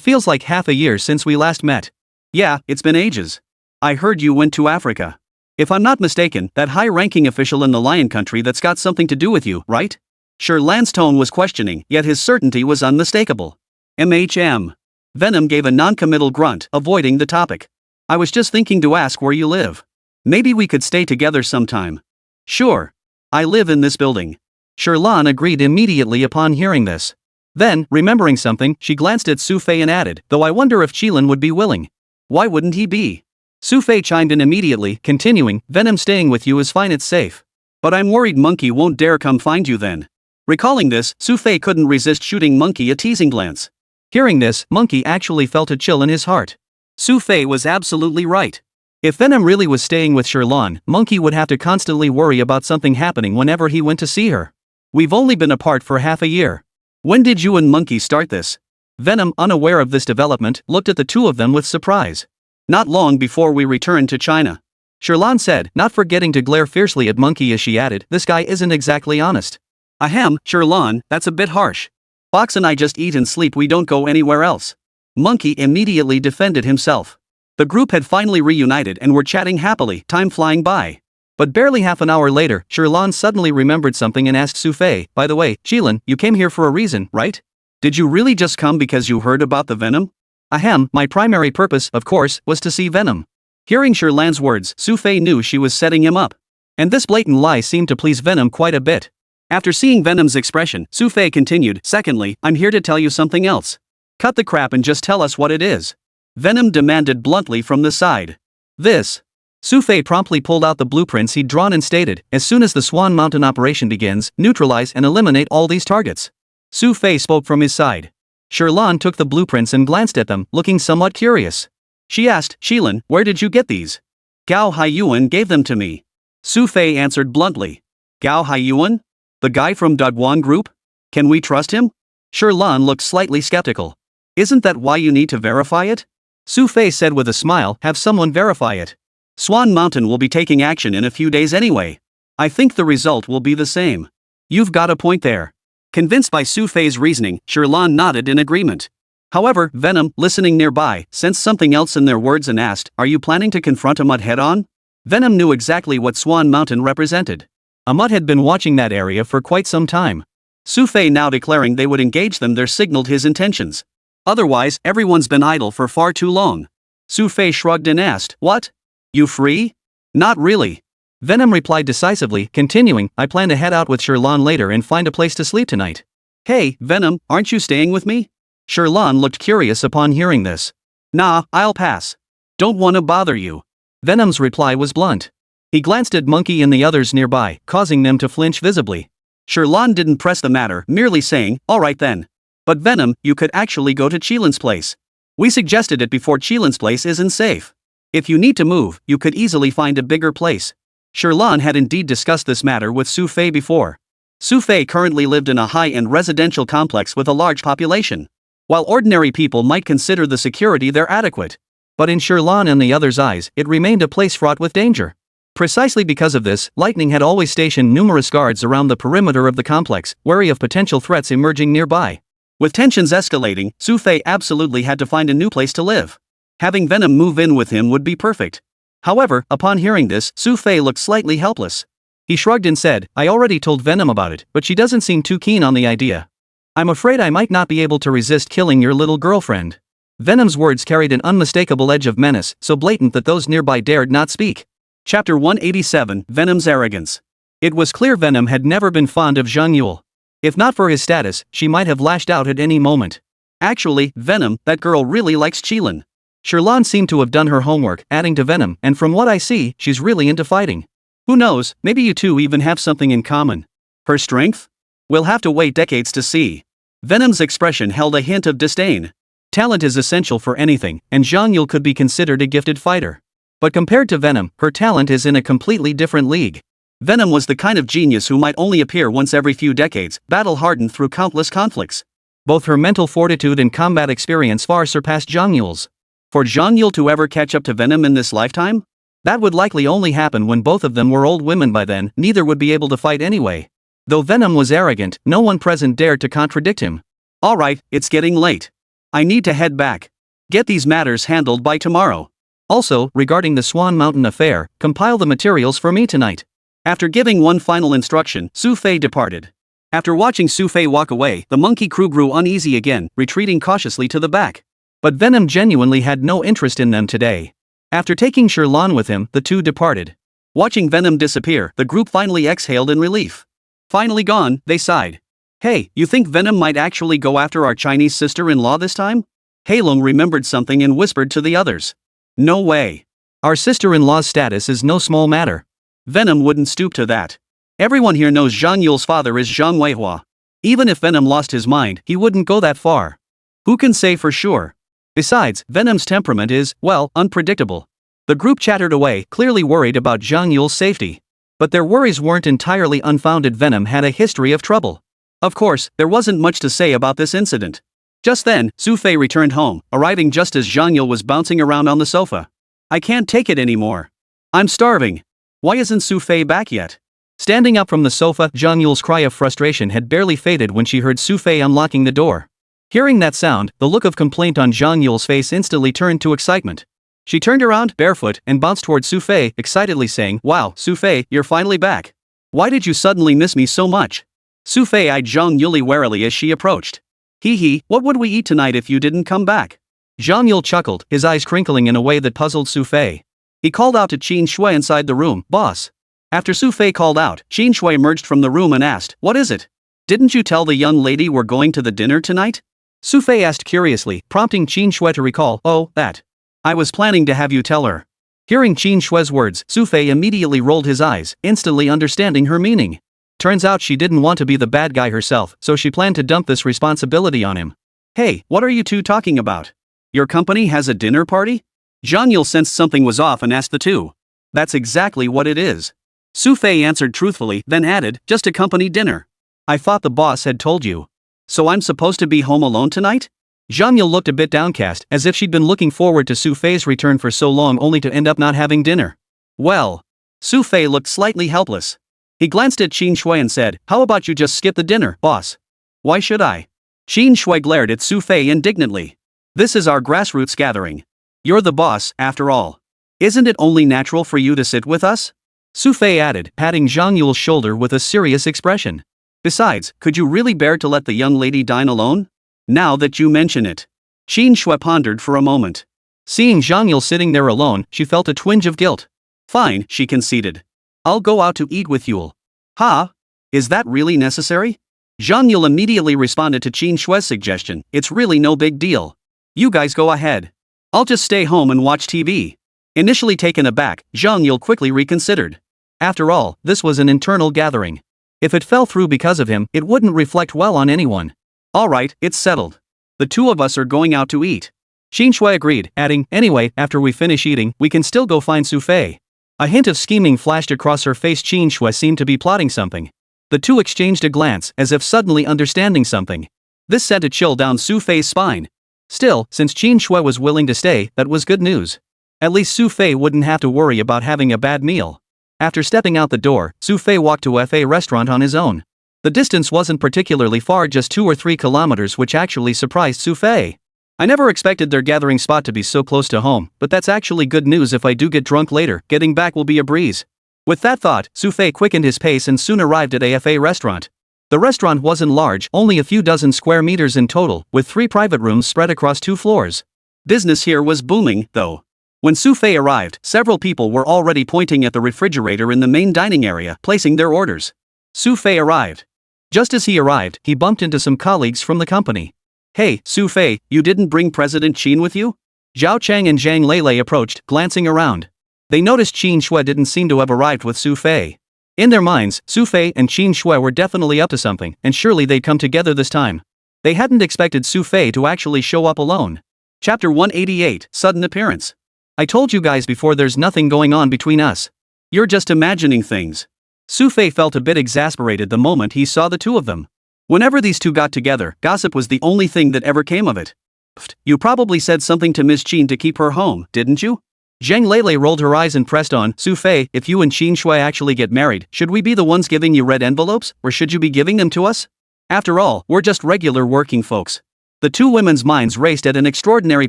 feels like half a year since we last met." "Yeah, it's been ages. I heard you went to Africa. If I'm not mistaken, that high-ranking official in the Lion Country that's got something to do with you, right?" Sherlan's tone was questioning, yet his certainty was unmistakable. Venom gave a non-committal grunt, avoiding the topic. "I was just thinking to ask where you live. Maybe we could stay together sometime." "Sure. I live in this building." Sherlan agreed immediately upon hearing this. Then, remembering something, she glanced at Xu Fei and added, "Though I wonder if Qilin would be willing." "Why wouldn't he be?" Xu Fei chimed in immediately, continuing, "Venom staying with you is fine, it's safe. But I'm worried Monkey won't dare come find you then." Recalling this, Xu Fei couldn't resist shooting Monkey a teasing glance. Hearing this, Monkey actually felt a chill in his heart. Xu Fei was absolutely right. If Venom really was staying with Sherlan, Monkey would have to constantly worry about something happening whenever he went to see her. "We've only been apart for half a year. When did you and Monkey start this?" Venom, unaware of this development, looked at the two of them with surprise. "Not long before we returned to China," Sherlan said, not forgetting to glare fiercely at Monkey as she added, "This guy isn't exactly honest." "Ahem, Sherlan, that's a bit harsh. Fox and I just eat and sleep, we don't go anywhere else." Monkey immediately defended himself. The group had finally reunited and were chatting happily, time flying by. But barely half an hour later, Sherlan suddenly remembered something and asked Xu Fei, "By the way, Qilin, you came here for a reason, right? Did you really just come because you heard about the Venom?" "Ahem, my primary purpose, of course, was to see Venom." Hearing Sherlan's words, Xu Fei knew she was setting him up. And this blatant lie seemed to please Venom quite a bit. After seeing Venom's expression, Xu Fei continued, "Secondly, I'm here to tell you something else. Cut the crap and just tell us what it is." Venom demanded bluntly from the side. "This." Xu Fei promptly pulled out the blueprints he'd drawn and stated, "As soon as the Swan Mountain operation begins, neutralize and eliminate all these targets." Xu Fei spoke from his side. Sherlan took the blueprints and glanced at them, looking somewhat curious. She asked, "Qilin, where did you get these?" "Gao Haiyuan gave them to me." Xu Fei answered bluntly. "Gao Haiyuan? The guy from Dagwan Group? Can we trust him?" Sherlan looked slightly skeptical. "Isn't that why you need to verify it?" Xu Fei said with a smile, "Have someone verify it. Swan Mountain will be taking action in a few days anyway. I think the result will be the same." "You've got a point there." Convinced by Xu Fei's reasoning, Sherlan nodded in agreement. However, Venom, listening nearby, sensed something else in their words and asked, "Are you planning to confront a Mutt head-on?" Venom knew exactly what Swan Mountain represented. A Mutt had been watching that area for quite some time. Xu Fei now declaring they would engage them there signaled his intentions. Otherwise, everyone's been idle for far too long. Xu Fei shrugged and asked, "What? You free?" "Not really." Venom replied decisively, continuing, "I plan to head out with Sherlan later and find a place to sleep tonight." "Hey, Venom, aren't you staying with me?" Sherlan looked curious upon hearing this. "Nah, I'll pass. Don't want to bother you." Venom's reply was blunt. He glanced at Monkey and the others nearby, causing them to flinch visibly. Sherlon didn't press the matter, merely saying, alright then. But Venom, you could actually go to Qilin's place. We suggested it before. Qilin's place isn't safe. If you need to move, you could easily find a bigger place. Sherlon had indeed discussed this matter with Xu Fei before. Xu Fei currently lived in a high-end residential complex with a large population. While ordinary people might consider the security there adequate, but in Sherlon and the others' eyes, it remained a place fraught with danger. Precisely because of this, Lightning had always stationed numerous guards around the perimeter of the complex, wary of potential threats emerging nearby. With tensions escalating, Xu Fei absolutely had to find a new place to live. Having Venom move in with him would be perfect. However, upon hearing this, Xu Fei looked slightly helpless. He shrugged and said, I already told Venom about it, but she doesn't seem too keen on the idea. I'm afraid I might not be able to resist killing your little girlfriend. Venom's words carried an unmistakable edge of menace, so blatant that those nearby dared not speak. Chapter 187, Venom's Arrogance. It was clear Venom had never been fond of Zhang Yule. If not for his status, she might have lashed out at any moment. Actually, Venom, that girl really likes Qilin. Sherlon seemed to have done her homework, adding to Venom, and from what I see, she's really into fighting. Who knows, maybe you two even have something in common. Her strength? We'll have to wait decades to see. Venom's expression held a hint of disdain. Talent is essential for anything, and Zhang Yule could be considered a gifted fighter. But compared to Venom, her talent is in a completely different league. Venom was the kind of genius who might only appear once every few decades, battle-hardened through countless conflicts. Both her mental fortitude and combat experience far surpassed Zhang Yule's. For Zhang Yule to ever catch up to Venom in this lifetime? That would likely only happen when both of them were old women. By then, neither would be able to fight anyway. Though Venom was arrogant, no one present dared to contradict him. Alright, it's getting late. I need to head back. Get these matters handled by tomorrow. Also, regarding the Swan Mountain affair, compile the materials for me tonight. After giving one final instruction, Xu Fei departed. After watching Xu Fei walk away, the monkey crew grew uneasy again, retreating cautiously to the back. But Venom genuinely had no interest in them today. After taking Sherlon with him, the two departed. Watching Venom disappear, the group finally exhaled in relief. Finally gone, they sighed. Hey, you think Venom might actually go after our Chinese sister-in-law this time? Heilong remembered something and whispered to the others. No way. Our sister-in-law's status is no small matter. Venom wouldn't stoop to that. Everyone here knows Zhang Yule's father is Zhang Weihua. Even if Venom lost his mind, he wouldn't go that far. Who can say for sure? Besides, Venom's temperament is, well, unpredictable. The group chattered away, clearly worried about Zhang Yule's safety. But their worries weren't entirely unfounded. Venom had a history of trouble. Of course, there wasn't much to say about this incident. Just then, Xu Fei returned home, arriving just as Zhang Yule was bouncing around on the sofa. I can't take it anymore. I'm starving. Why isn't Xu Fei back yet? Standing up from the sofa, Zhang Yule's cry of frustration had barely faded when she heard Xu Fei unlocking the door. Hearing that sound, the look of complaint on Zhang Yule's face instantly turned to excitement. She turned around, barefoot, and bounced toward Xu Fei, excitedly saying, Wow, Xu Fei, you're finally back. Why did you suddenly miss me so much? Xu Fei eyed Zhang Yule warily as she approached. Hee, what would we eat tonight if you didn't come back? Zhang Yule chuckled, his eyes crinkling in a way that puzzled Xu Fei. He called out to Qin Shui inside the room, Boss. After Xu Fei called out, Qin Shui emerged from the room and asked, What is it? Didn't you tell the young lady we're going to the dinner tonight? Xu Fei asked curiously, prompting Qin Shui to recall, Oh, that. I was planning to have you tell her. Hearing Qin Shui's words, Xu Fei immediately rolled his eyes, instantly understanding her meaning. Turns out she didn't want to be the bad guy herself, so she planned to dump this responsibility on him. Hey, what are you two talking about? Your company has a dinner party? Zhang Yule sensed something was off and asked the two. That's exactly what it is. Xu Fei answered truthfully, then added, Just a company dinner. I thought the boss had told you. So I'm supposed to be home alone tonight? Zhang Yule looked a bit downcast, as if she'd been looking forward to Xu Fei's return for so long only to end up not having dinner. Well. Xu Fei looked slightly helpless. He glanced at Qin Shui and said, How about you just skip the dinner, boss? Why should I? Qin Shui glared at Xu Fei indignantly. This is our grassroots gathering. You're the boss, after all. Isn't it only natural for you to sit with us? Xu Fei added, patting Zhang Yule's shoulder with a serious expression. Besides, could you really bear to let the young lady dine alone? Now that you mention it. Qin Shui pondered for a moment. Seeing Zhang Yule sitting there alone, she felt a twinge of guilt. Fine, she conceded. I'll go out to eat with Yule. Ha? Is that really necessary? Zhang Yule immediately responded to Qin Shui's suggestion, It's really no big deal. You guys go ahead. I'll just stay home and watch TV. Initially taken aback, Zhang Yule quickly reconsidered. After all, this was an internal gathering. If it fell through because of him, it wouldn't reflect well on anyone. Alright, it's settled. The two of us are going out to eat. Qin Shui agreed, adding, anyway, after we finish eating, we can still go find Xu Fei. A hint of scheming flashed across her face. Qin Shui seemed to be plotting something. The two exchanged a glance, as if suddenly understanding something. This sent a chill down Xu Fei's spine. Still, since Qin Shui was willing to stay, that was good news. At least Xu Fei wouldn't have to worry about having a bad meal. After stepping out the door, Xu Fei walked to a restaurant on his own. The distance wasn't particularly far, just 2 or 3 kilometers, which actually surprised Xu Fei. I never expected their gathering spot to be so close to home, but that's actually good news. If I do get drunk later, getting back will be a breeze. With that thought, Xu Fei quickened his pace and soon arrived at a restaurant. The restaurant wasn't large, only a few dozen square meters in total, with 3 private rooms spread across 2 floors. Business here was booming, though. When Xu Fei arrived, several people were already pointing at the refrigerator in the main dining area, placing their orders. Xu Fei arrived. Just as he arrived, he bumped into some colleagues from the company. Hey, Xu Fei, you didn't bring President Qin with you? Zhao Chang and Zhang Lele approached, glancing around. They noticed Qin Shui didn't seem to have arrived with Xu Fei. In their minds, Xu Fei and Qin Shui were definitely up to something, and surely they'd come together this time. They hadn't expected Xu Fei to actually show up alone. Chapter 188, Sudden Appearance. I told you guys before, there's nothing going on between us. You're just imagining things. Xu Fei felt a bit exasperated the moment he saw the two of them. Whenever these two got together, gossip was the only thing that ever came of it. Pfft, you probably said something to Miss Qin to keep her home, didn't you? Zhang Lele rolled her eyes and pressed on. Xu Fei, if you and Qin Shui actually get married, should we be the ones giving you red envelopes, or should you be giving them to us? After all, we're just regular working folks. The two women's minds raced at an extraordinary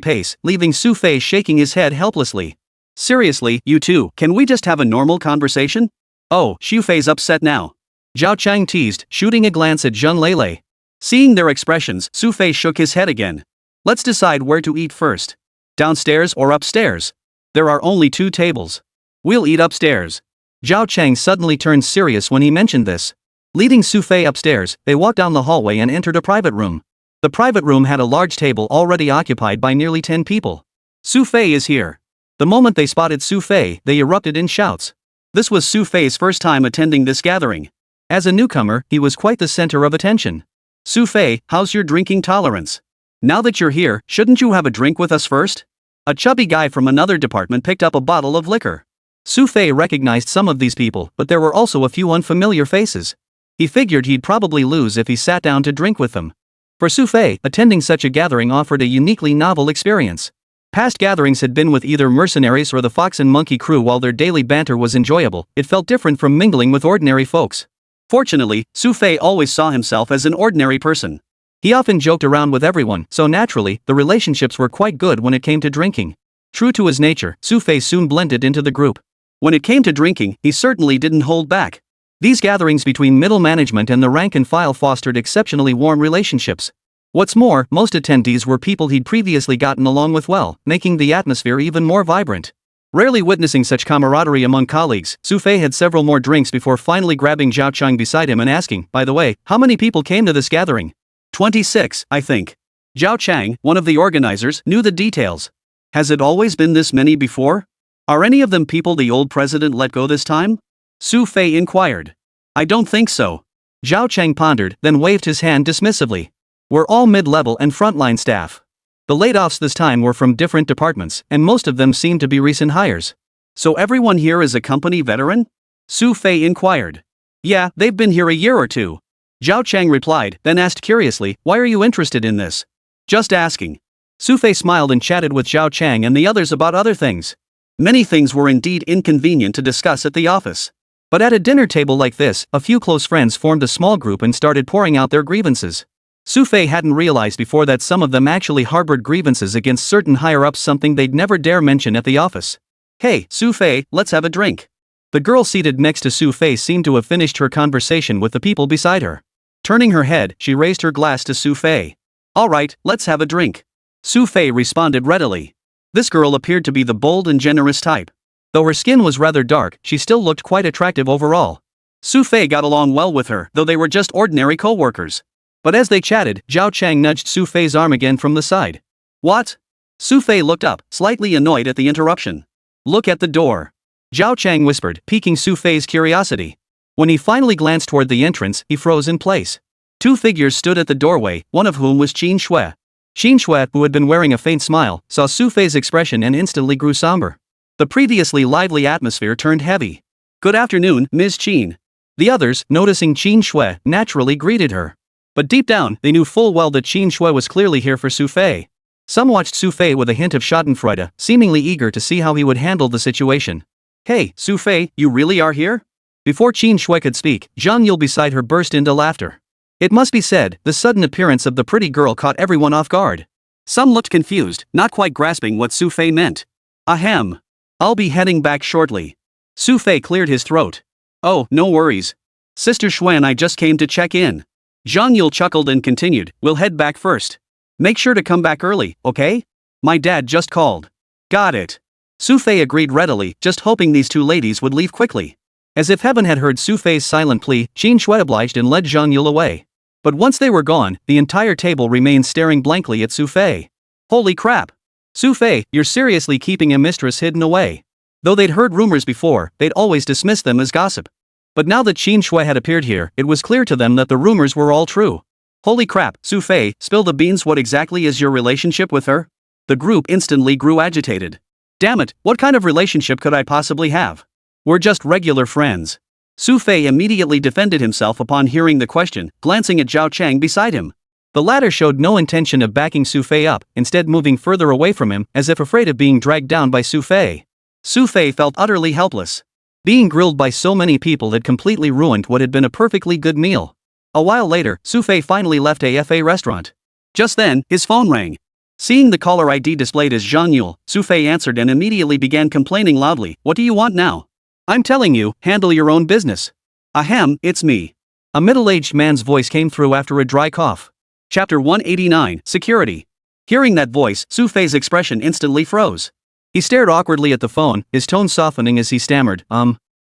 pace, leaving Xu Fei shaking his head helplessly. Seriously, you two, can we just have a normal conversation? Oh, Xu Fei's upset now. Zhao Chang teased, shooting a glance at Zhang Lele. Seeing their expressions, Xu Fei shook his head again. Let's decide where to eat first. Downstairs or upstairs? There are only 2 tables. We'll eat upstairs. Zhao Chang suddenly turned serious when he mentioned this. Leading Xu Fei upstairs, they walked down the hallway and entered a private room. The private room had a large table already occupied by nearly 10 people. Xu Fei is here. The moment they spotted Xu Fei, they erupted in shouts. This was Xu Fei's first time attending this gathering. As a newcomer, he was quite the center of attention. Xu Fei, how's your drinking tolerance? Now that you're here, shouldn't you have a drink with us first? A chubby guy from another department picked up a bottle of liquor. Xu Fei recognized some of these people, but there were also a few unfamiliar faces. He figured he'd probably lose if he sat down to drink with them. For Xu Fei, attending such a gathering offered a uniquely novel experience. Past gatherings had been with either mercenaries or the Fox and Monkey crew. While their daily banter was enjoyable, it felt different from mingling with ordinary folks. Fortunately, Xu Fei always saw himself as an ordinary person. He often joked around with everyone, so naturally, the relationships were quite good when it came to drinking. True to his nature, Xu Fei soon blended into the group. When it came to drinking, he certainly didn't hold back. These gatherings between middle management and the rank and file fostered exceptionally warm relationships. What's more, most attendees were people he'd previously gotten along with well, making the atmosphere even more vibrant. Rarely witnessing such camaraderie among colleagues, Xu Fei had several more drinks before finally grabbing Zhao Chang beside him and asking, by the way, how many people came to this gathering? 26, I think. Zhao Chang, one of the organizers, knew the details. Has it always been this many before? Are any of them people the old president let go this time? Xu Fei inquired. I don't think so. Zhao Chang pondered, then waved his hand dismissively. We're all mid-level and frontline staff. The laid-offs this time were from different departments, and most of them seemed to be recent hires. So everyone here is a company veteran? Xu Fei inquired. Yeah, they've been here a year or 2. Zhao Chang replied, then asked curiously, why are you interested in this? Just asking. Xu Fei smiled and chatted with Zhao Chang and the others about other things. Many things were indeed inconvenient to discuss at the office. But at a dinner table like this, a few close friends formed a small group and started pouring out their grievances. Xu Fei hadn't realized before that some of them actually harbored grievances against certain higher-ups, something they'd never dare mention at the office. Hey, Xu Fei, let's have a drink. The girl seated next to Xu Fei seemed to have finished her conversation with the people beside her. Turning her head, she raised her glass to Xu Fei. All right, let's have a drink. Xu Fei responded readily. This girl appeared to be the bold and generous type. Though her skin was rather dark, she still looked quite attractive overall. Xu Fei got along well with her, though they were just ordinary co-workers. But as they chatted, Zhao Chang nudged Xu Fei's arm again from the side. What? Xu Fei looked up, slightly annoyed at the interruption. Look at the door. Zhao Chang whispered, piquing Xu Fei's curiosity. When he finally glanced toward the entrance, he froze in place. Two figures stood at the doorway, one of whom was Qin Shui. Qin Shui, who had been wearing a faint smile, saw Xu Fei's expression and instantly grew somber. The previously lively atmosphere turned heavy. "Good afternoon, Ms. Qin." The others, noticing Qin Shui, naturally greeted her. But deep down, they knew full well that Qin Shui was clearly here for Xu Fei. Some watched Xu Fei with a hint of schadenfreude, seemingly eager to see how he would handle the situation. "Hey, Xu Fei, you really are here?" Before Qin Shui could speak, Zhang Yule beside her burst into laughter. It must be said, the sudden appearance of the pretty girl caught everyone off guard. Some looked confused, not quite grasping what Xu Fei meant. "Ahem. I'll be heading back shortly." Xu Fei cleared his throat. "Oh, no worries. Sister Shui and I just came to check in." Zhang Yule chuckled and continued, "We'll head back first. Make sure to come back early, okay? My dad just called." "Got it." Xu Fei agreed readily, just hoping these two ladies would leave quickly. As if heaven had heard Xu Fei's silent plea, Qin Shui obliged and led Zhang Yule away. But once they were gone, the entire table remained staring blankly at Xu Fei. Holy crap! Xu Fei, you're seriously keeping a mistress hidden away. Though they'd heard rumors before, they'd always dismissed them as gossip. But now that Qin Shui had appeared here, it was clear to them that the rumors were all true. Holy crap, Xu Fei, spill the beans. What exactly is your relationship with her? The group instantly grew agitated. Damn it, what kind of relationship could I possibly have? We're just regular friends. Xu Fei immediately defended himself upon hearing the question, glancing at Zhao Chang beside him. The latter showed no intention of backing Xu Fei up, instead moving further away from him, as if afraid of being dragged down by Xu Fei. Xu Fei felt utterly helpless. Being grilled by so many people had completely ruined what had been a perfectly good meal. A while later, Xu Fei finally left a FA restaurant. Just then, his phone rang. Seeing the caller ID displayed as Zhang Yule, Xu Fei answered and immediately began complaining loudly. "What do you want now?" "I'm telling you, handle your own business." "Ahem, it's me." A middle-aged man's voice came through after a dry cough. Chapter 189, Security. Hearing that voice, Xu Fei's expression instantly froze. He stared awkwardly at the phone, his tone softening as he stammered,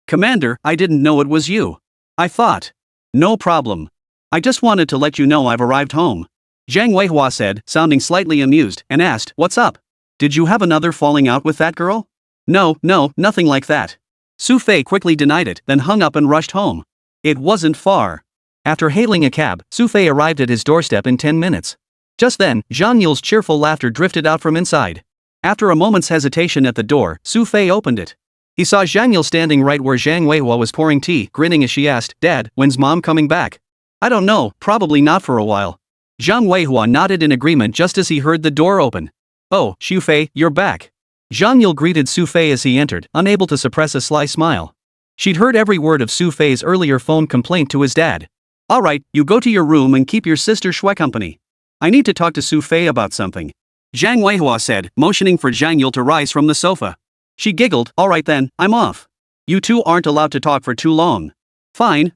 "Commander, I didn't know it was you. I thought." "No problem. I just wanted to let you know I've arrived home." Zhang Weihua said, sounding slightly amused, and asked, "What's up? Did you have another falling out with that girl?" No, nothing like that." Xu Fei quickly denied it, then hung up and rushed home. It wasn't far. After hailing a cab, Xu Fei arrived at his doorstep in 10 minutes. Just then, Zhang Yule's cheerful laughter drifted out from inside. After a moment's hesitation at the door, Xu Fei opened it. He saw Zhang Yule standing right where Zhang Weihua was pouring tea, grinning as she asked, "Dad, when's Mom coming back?" "I don't know, probably not for a while." Zhang Weihua nodded in agreement just as he heard the door open. "Oh, Xu Fei, you're back." Zhang Yule greeted Xu Fei as he entered, unable to suppress a sly smile. She'd heard every word of Xu Fei's earlier phone complaint to his dad. "Alright, you go to your room and keep your sister Shui company. I need to talk to Xu Fei about something," Zhang Weihua said, motioning for Zhang Yule to rise from the sofa. She giggled, "Alright then, I'm off. You two aren't allowed to talk for too long." Fine.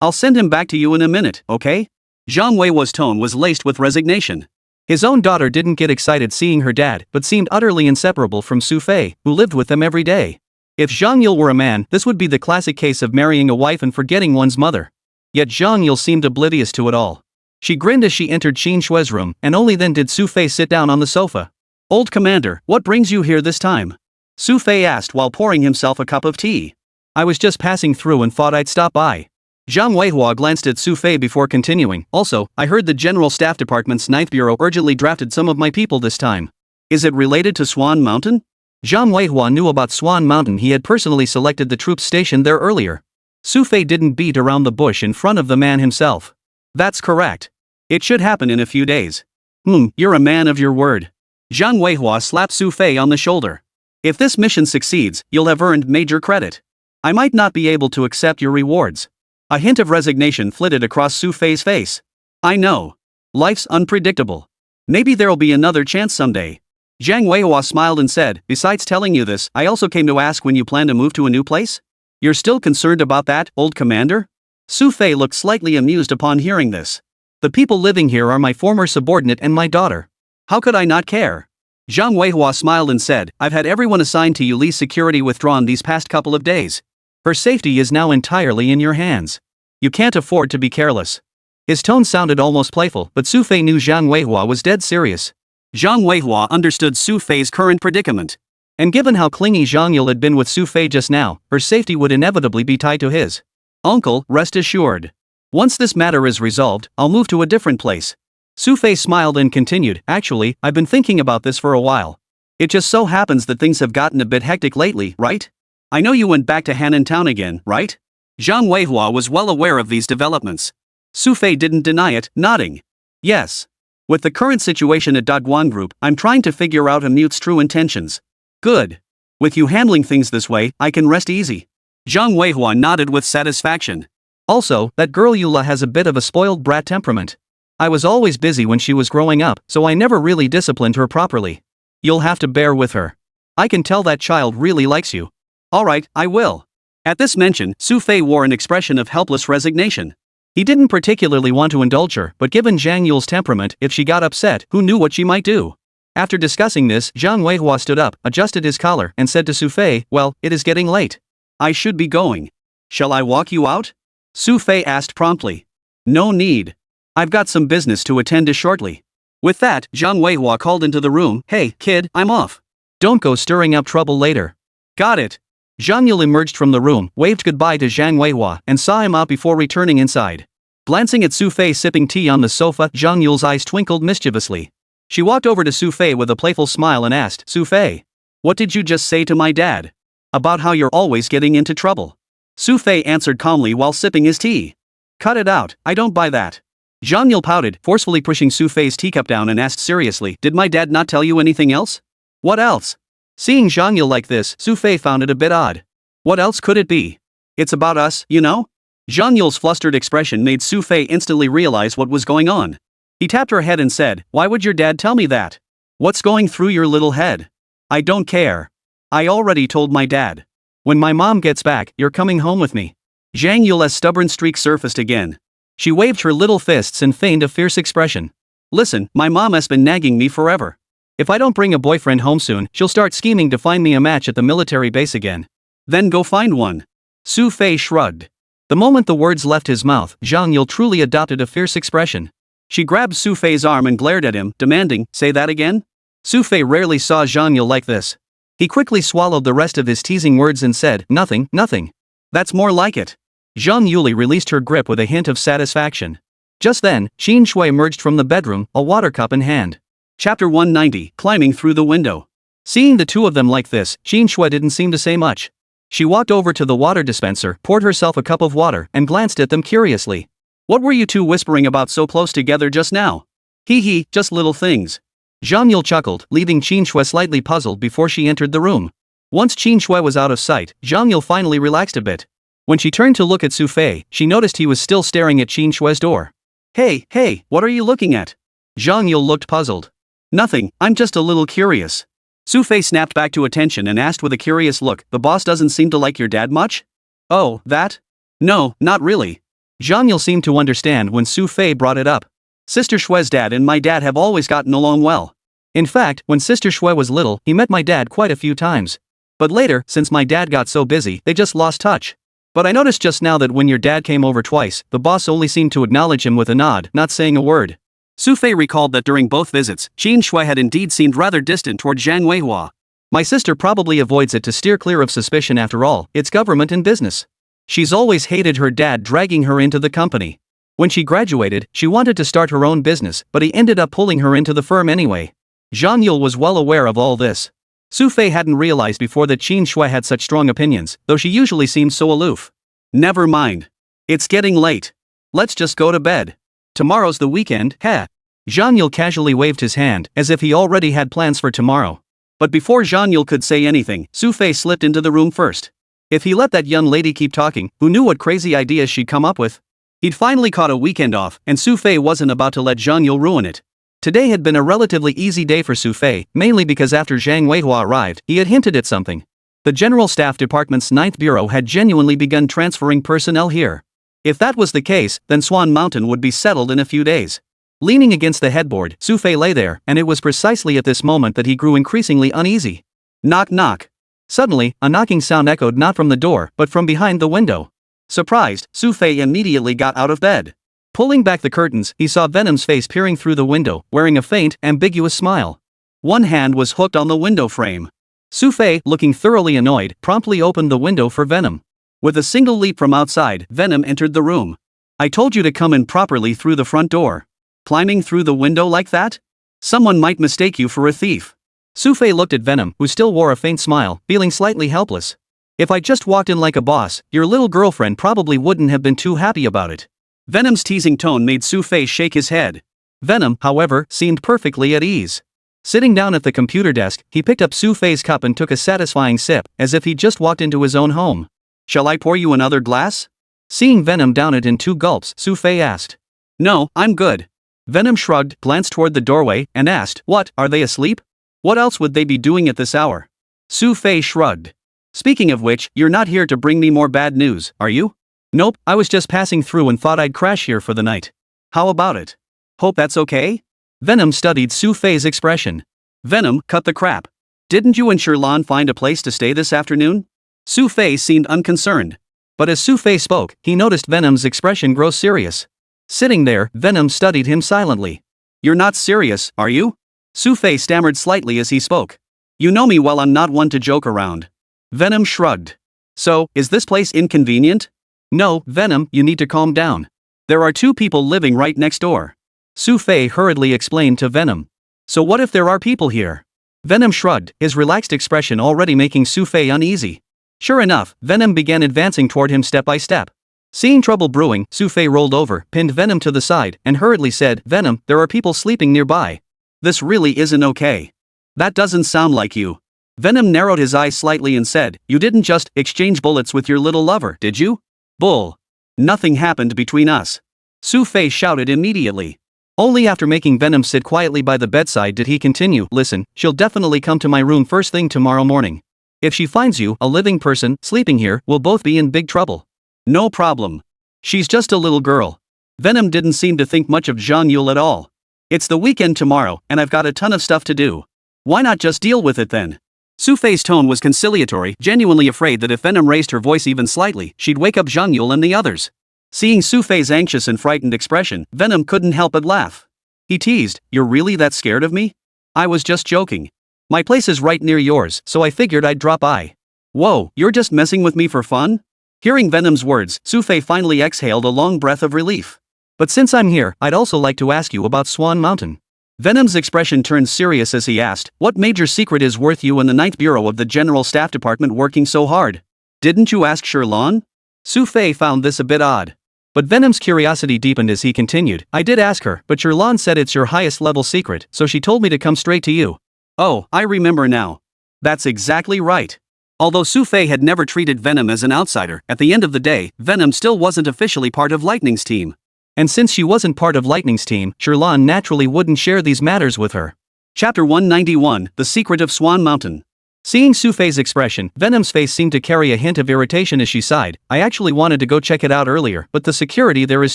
I'll send him back to you in a minute, okay?" Zhang Weihua's tone was laced with resignation. His own daughter didn't get excited seeing her dad, but seemed utterly inseparable from Xu Fei, who lived with them every day. If Zhang Yule were a man, this would be the classic case of marrying a wife and forgetting one's mother. Yet Zhang Yule seemed oblivious to it all. She grinned as she entered Qin Shui's room, and only then did Xu Fei sit down on the sofa. "Old commander, what brings you here this time?" Xu Fei asked while pouring himself a cup of tea. "I was just passing through and thought I'd stop by." Zhang Weihua glanced at Xu Fei before continuing. "Also, I heard the General Staff Department's 9th Bureau urgently drafted some of my people this time. Is it related to Swan Mountain?" Zhang Weihua knew about Swan Mountain. He had personally selected the troops stationed there earlier. Xu Fei didn't beat around the bush in front of the man himself. "That's correct. It should happen in a few days." You're a man of your word." Zhang Weihua slapped Xu Fei on the shoulder. "If this mission succeeds, you'll have earned major credit. I might not be able to accept your rewards." A hint of resignation flitted across Xu Fei's face. "I know. Life's unpredictable. Maybe there'll be another chance someday." Zhang Weihua smiled and said, "Besides telling you this, I also came to ask when you plan to move to a new place? You're still concerned about that, old commander?" Xu Fei looked slightly amused upon hearing this. "The people living here are my former subordinate and my daughter. How could I not care?" Zhang Weihua smiled and said, "I've had everyone assigned to Yuli's security withdrawn these past couple of days. Her safety is now entirely in your hands. You can't afford to be careless." His tone sounded almost playful, but Xu Fei knew Zhang Weihua was dead serious. Zhang Weihua understood Xu Fei's current predicament. And given how clingy Zhang Yule had been with Xu Fei just now, her safety would inevitably be tied to his. Uncle, rest assured. Once this matter is resolved, I'll move to a different place. Xu Fei smiled and continued, actually, I've been thinking about this for a while. It just so happens that things have gotten a bit hectic lately, right? I know you went back to Hanan Town again, right? Zhang Weihua was well aware of these developments. Xu Fei didn't deny it, nodding. Yes. With the current situation at Daguan Group, I'm trying to figure out Amute's true intentions. Good. With you handling things this way, I can rest easy. Zhang Weihua nodded with satisfaction. Also, that girl Yula has a bit of a spoiled brat temperament. I was always busy when she was growing up, so I never really disciplined her properly. You'll have to bear with her. I can tell that child really likes you. Alright, I will. At this mention, Xu Fei wore an expression of helpless resignation. He didn't particularly want to indulge her, but given Zhang Yule's temperament, if she got upset, who knew what she might do? After discussing this, Zhang Weihua stood up, adjusted his collar, and said to Xu Fei, well, it is getting late. I should be going. Shall I walk you out? Xu Fei asked promptly. No need. I've got some business to attend to shortly. With that, Zhang Weihua called into the room, hey, kid, I'm off. Don't go stirring up trouble later. Got it. Zhang Yule emerged from the room, waved goodbye to Zhang Weihua, and saw him out before returning inside. Glancing at Xu Fei sipping tea on the sofa, Zhang Yule's eyes twinkled mischievously. She walked over to Xu Fei with a playful smile and asked, Xu Fei, what did you just say to my dad? About how you're always getting into trouble. Xu Fei answered calmly while sipping his tea. Cut it out, I don't buy that. Zhang Yule pouted, forcefully pushing Xu Fei's teacup down and asked seriously, did my dad not tell you anything else? What else? Seeing Zhang Yule like this, Xu Fei found it a bit odd. What else could it be? It's about us, you know? Zhang Yule's flustered expression made Xu Fei instantly realize what was going on. He tapped her head and said, why would your dad tell me that? What's going through your little head? I don't care. I already told my dad. When my mom gets back, you're coming home with me. Zhang Yule's stubborn streak surfaced again. She waved her little fists and feigned a fierce expression. Listen, my mom has been nagging me forever. If I don't bring a boyfriend home soon, she'll start scheming to find me a match at the military base again. Then go find one. Xu Fei shrugged. The moment the words left his mouth, Zhang Yule truly adopted a fierce expression. She grabbed Xu Fei's arm and glared at him, demanding, say that again? Xu Fei rarely saw Zhang Yule like this. He quickly swallowed the rest of his teasing words and said, nothing, nothing. That's more like it. Zhang Yule released her grip with a hint of satisfaction. Just then, Qin Shui emerged from the bedroom, a water cup in hand. Chapter 190, Climbing Through the Window. Seeing the two of them like this, Qin Shui didn't seem to say much. She walked over to the water dispenser, poured herself a cup of water, and glanced at them curiously. What were you two whispering about so close together just now? Hee hee, just little things. Zhang Yule chuckled, leaving Qin Shui slightly puzzled before she entered the room. Once Qin Shui was out of sight, Zhang Yule finally relaxed a bit. When she turned to look at Xu Fei, she noticed he was still staring at Qin Shui's door. Hey, what are you looking at? Zhang Yule looked puzzled. Nothing, I'm just a little curious. Xu Fei snapped back to attention and asked with a curious look, the boss doesn't seem to like your dad much? Oh, that? No, not really. Zhang Yule seemed to understand when Xu Fei brought it up. Sister Shui's dad and my dad have always gotten along well. In fact, when Sister Shui was little, he met my dad quite a few times. But later, since my dad got so busy, they just lost touch. But I noticed just now that when your dad came over twice, the boss only seemed to acknowledge him with a nod, not saying a word. Xu Fei recalled that during both visits, Qin Shui had indeed seemed rather distant toward Zhang Weihua. My sister probably avoids it to steer clear of suspicion after all, it's government and business. She's always hated her dad dragging her into the company. When she graduated, she wanted to start her own business, but he ended up pulling her into the firm anyway. Zhang Yule was well aware of all this. Xu Fei hadn't realized before that Qin Shui had such strong opinions, though she usually seemed so aloof. Never mind. It's getting late. Let's just go to bed. Tomorrow's the weekend, heh. Zhang Yule casually waved his hand, as if he already had plans for tomorrow. But before Zhang Yule could say anything, Xu Fei slipped into the room first. If he let that young lady keep talking, who knew what crazy ideas she'd come up with? He'd finally caught a weekend off, and Xu Fei wasn't about to let Zhang Yule ruin it. Today had been a relatively easy day for Xu Fei, mainly because after Zhang Weihua arrived, he had hinted at something. The General Staff Department's 9th Bureau had genuinely begun transferring personnel here. If that was the case, then Swan Mountain would be settled in a few days. Leaning against the headboard, Xu Fei lay there, and it was precisely at this moment that he grew increasingly uneasy. Knock knock. Suddenly, a knocking sound echoed not from the door, but from behind the window. Surprised, Xu Fei immediately got out of bed. Pulling back the curtains, he saw Venom's face peering through the window, wearing a faint, ambiguous smile. One hand was hooked on the window frame. Xu Fei, looking thoroughly annoyed, promptly opened the window for Venom. With a single leap from outside, Venom entered the room. I told you to come in properly through the front door. Climbing through the window like that? Someone might mistake you for a thief. Xu Fei looked at Venom, who still wore a faint smile, feeling slightly helpless. If I just walked in like a boss, your little girlfriend probably wouldn't have been too happy about it. Venom's teasing tone made Xu Fei shake his head. Venom, however, seemed perfectly at ease. Sitting down at the computer desk, he picked up Xu Fei's cup and took a satisfying sip, as if he'd just walked into his own home. Shall I pour you another glass? Seeing Venom down it in 2 gulps, Xu Fei asked. No, I'm good. Venom shrugged, glanced toward the doorway, and asked, What, are they asleep? What else would they be doing at this hour? Xu Fei shrugged. Speaking of which, you're not here to bring me more bad news, are you? Nope, I was just passing through and thought I'd crash here for the night. How about it? Hope that's okay? Venom studied Xu Fei's expression. Venom, cut the crap. Didn't you and Sherlon find a place to stay this afternoon? Xu Fei seemed unconcerned. But as Xu Fei spoke, he noticed Venom's expression grow serious. Sitting there, Venom studied him silently. You're not serious, are you? Xu Fei stammered slightly as he spoke. You know me well, I'm not one to joke around. Venom shrugged. So, is this place inconvenient? No, Venom, you need to calm down. There are 2 people living right next door. Xu Fei hurriedly explained to Venom. So what if there are people here? Venom shrugged, his relaxed expression already making Xu Fei uneasy. Sure enough, Venom began advancing toward him step by step. Seeing trouble brewing, Xu Fei rolled over, pinned Venom to the side, and hurriedly said, Venom, there are people sleeping nearby. This really isn't okay. That doesn't sound like you. Venom narrowed his eyes slightly and said, You didn't just exchange bullets with your little lover, did you? Bull. Nothing happened between us. Xu Fei shouted immediately. Only after making Venom sit quietly by the bedside did he continue, Listen, she'll definitely come to my room first thing tomorrow morning. If she finds you, a living person, sleeping here, we'll both be in big trouble. No problem. She's just a little girl. Venom didn't seem to think much of Zhang Yule at all. It's the weekend tomorrow, and I've got a ton of stuff to do. Why not just deal with it then? Xu Fei's tone was conciliatory, genuinely afraid that if Venom raised her voice even slightly, she'd wake up Zhang Yule and the others. Seeing Xu Fei's anxious and frightened expression, Venom couldn't help but laugh. He teased, You're really that scared of me? I was just joking. My place is right near yours, so I figured I'd drop by. Whoa, you're just messing with me for fun? Hearing Venom's words, Xu Fei finally exhaled a long breath of relief. But since I'm here, I'd also like to ask you about Swan Mountain. Venom's expression turned serious as he asked, What major secret is worth you and the 9th Bureau of the General Staff Department working so hard? Didn't you ask Sherlon? Xu Fei found this a bit odd. But Venom's curiosity deepened as he continued, I did ask her, but Sherlon said it's your highest level secret, so she told me to come straight to you. Oh, I remember now. That's exactly right. Although Xu Fei had never treated Venom as an outsider, at the end of the day, Venom still wasn't officially part of Lightning's team. And since she wasn't part of Lightning's team, Sherlon naturally wouldn't share these matters with her. Chapter 191, The Secret of Swan Mountain. Seeing Xu Fei's expression, Venom's face seemed to carry a hint of irritation as she sighed. I actually wanted to go check it out earlier, but the security there is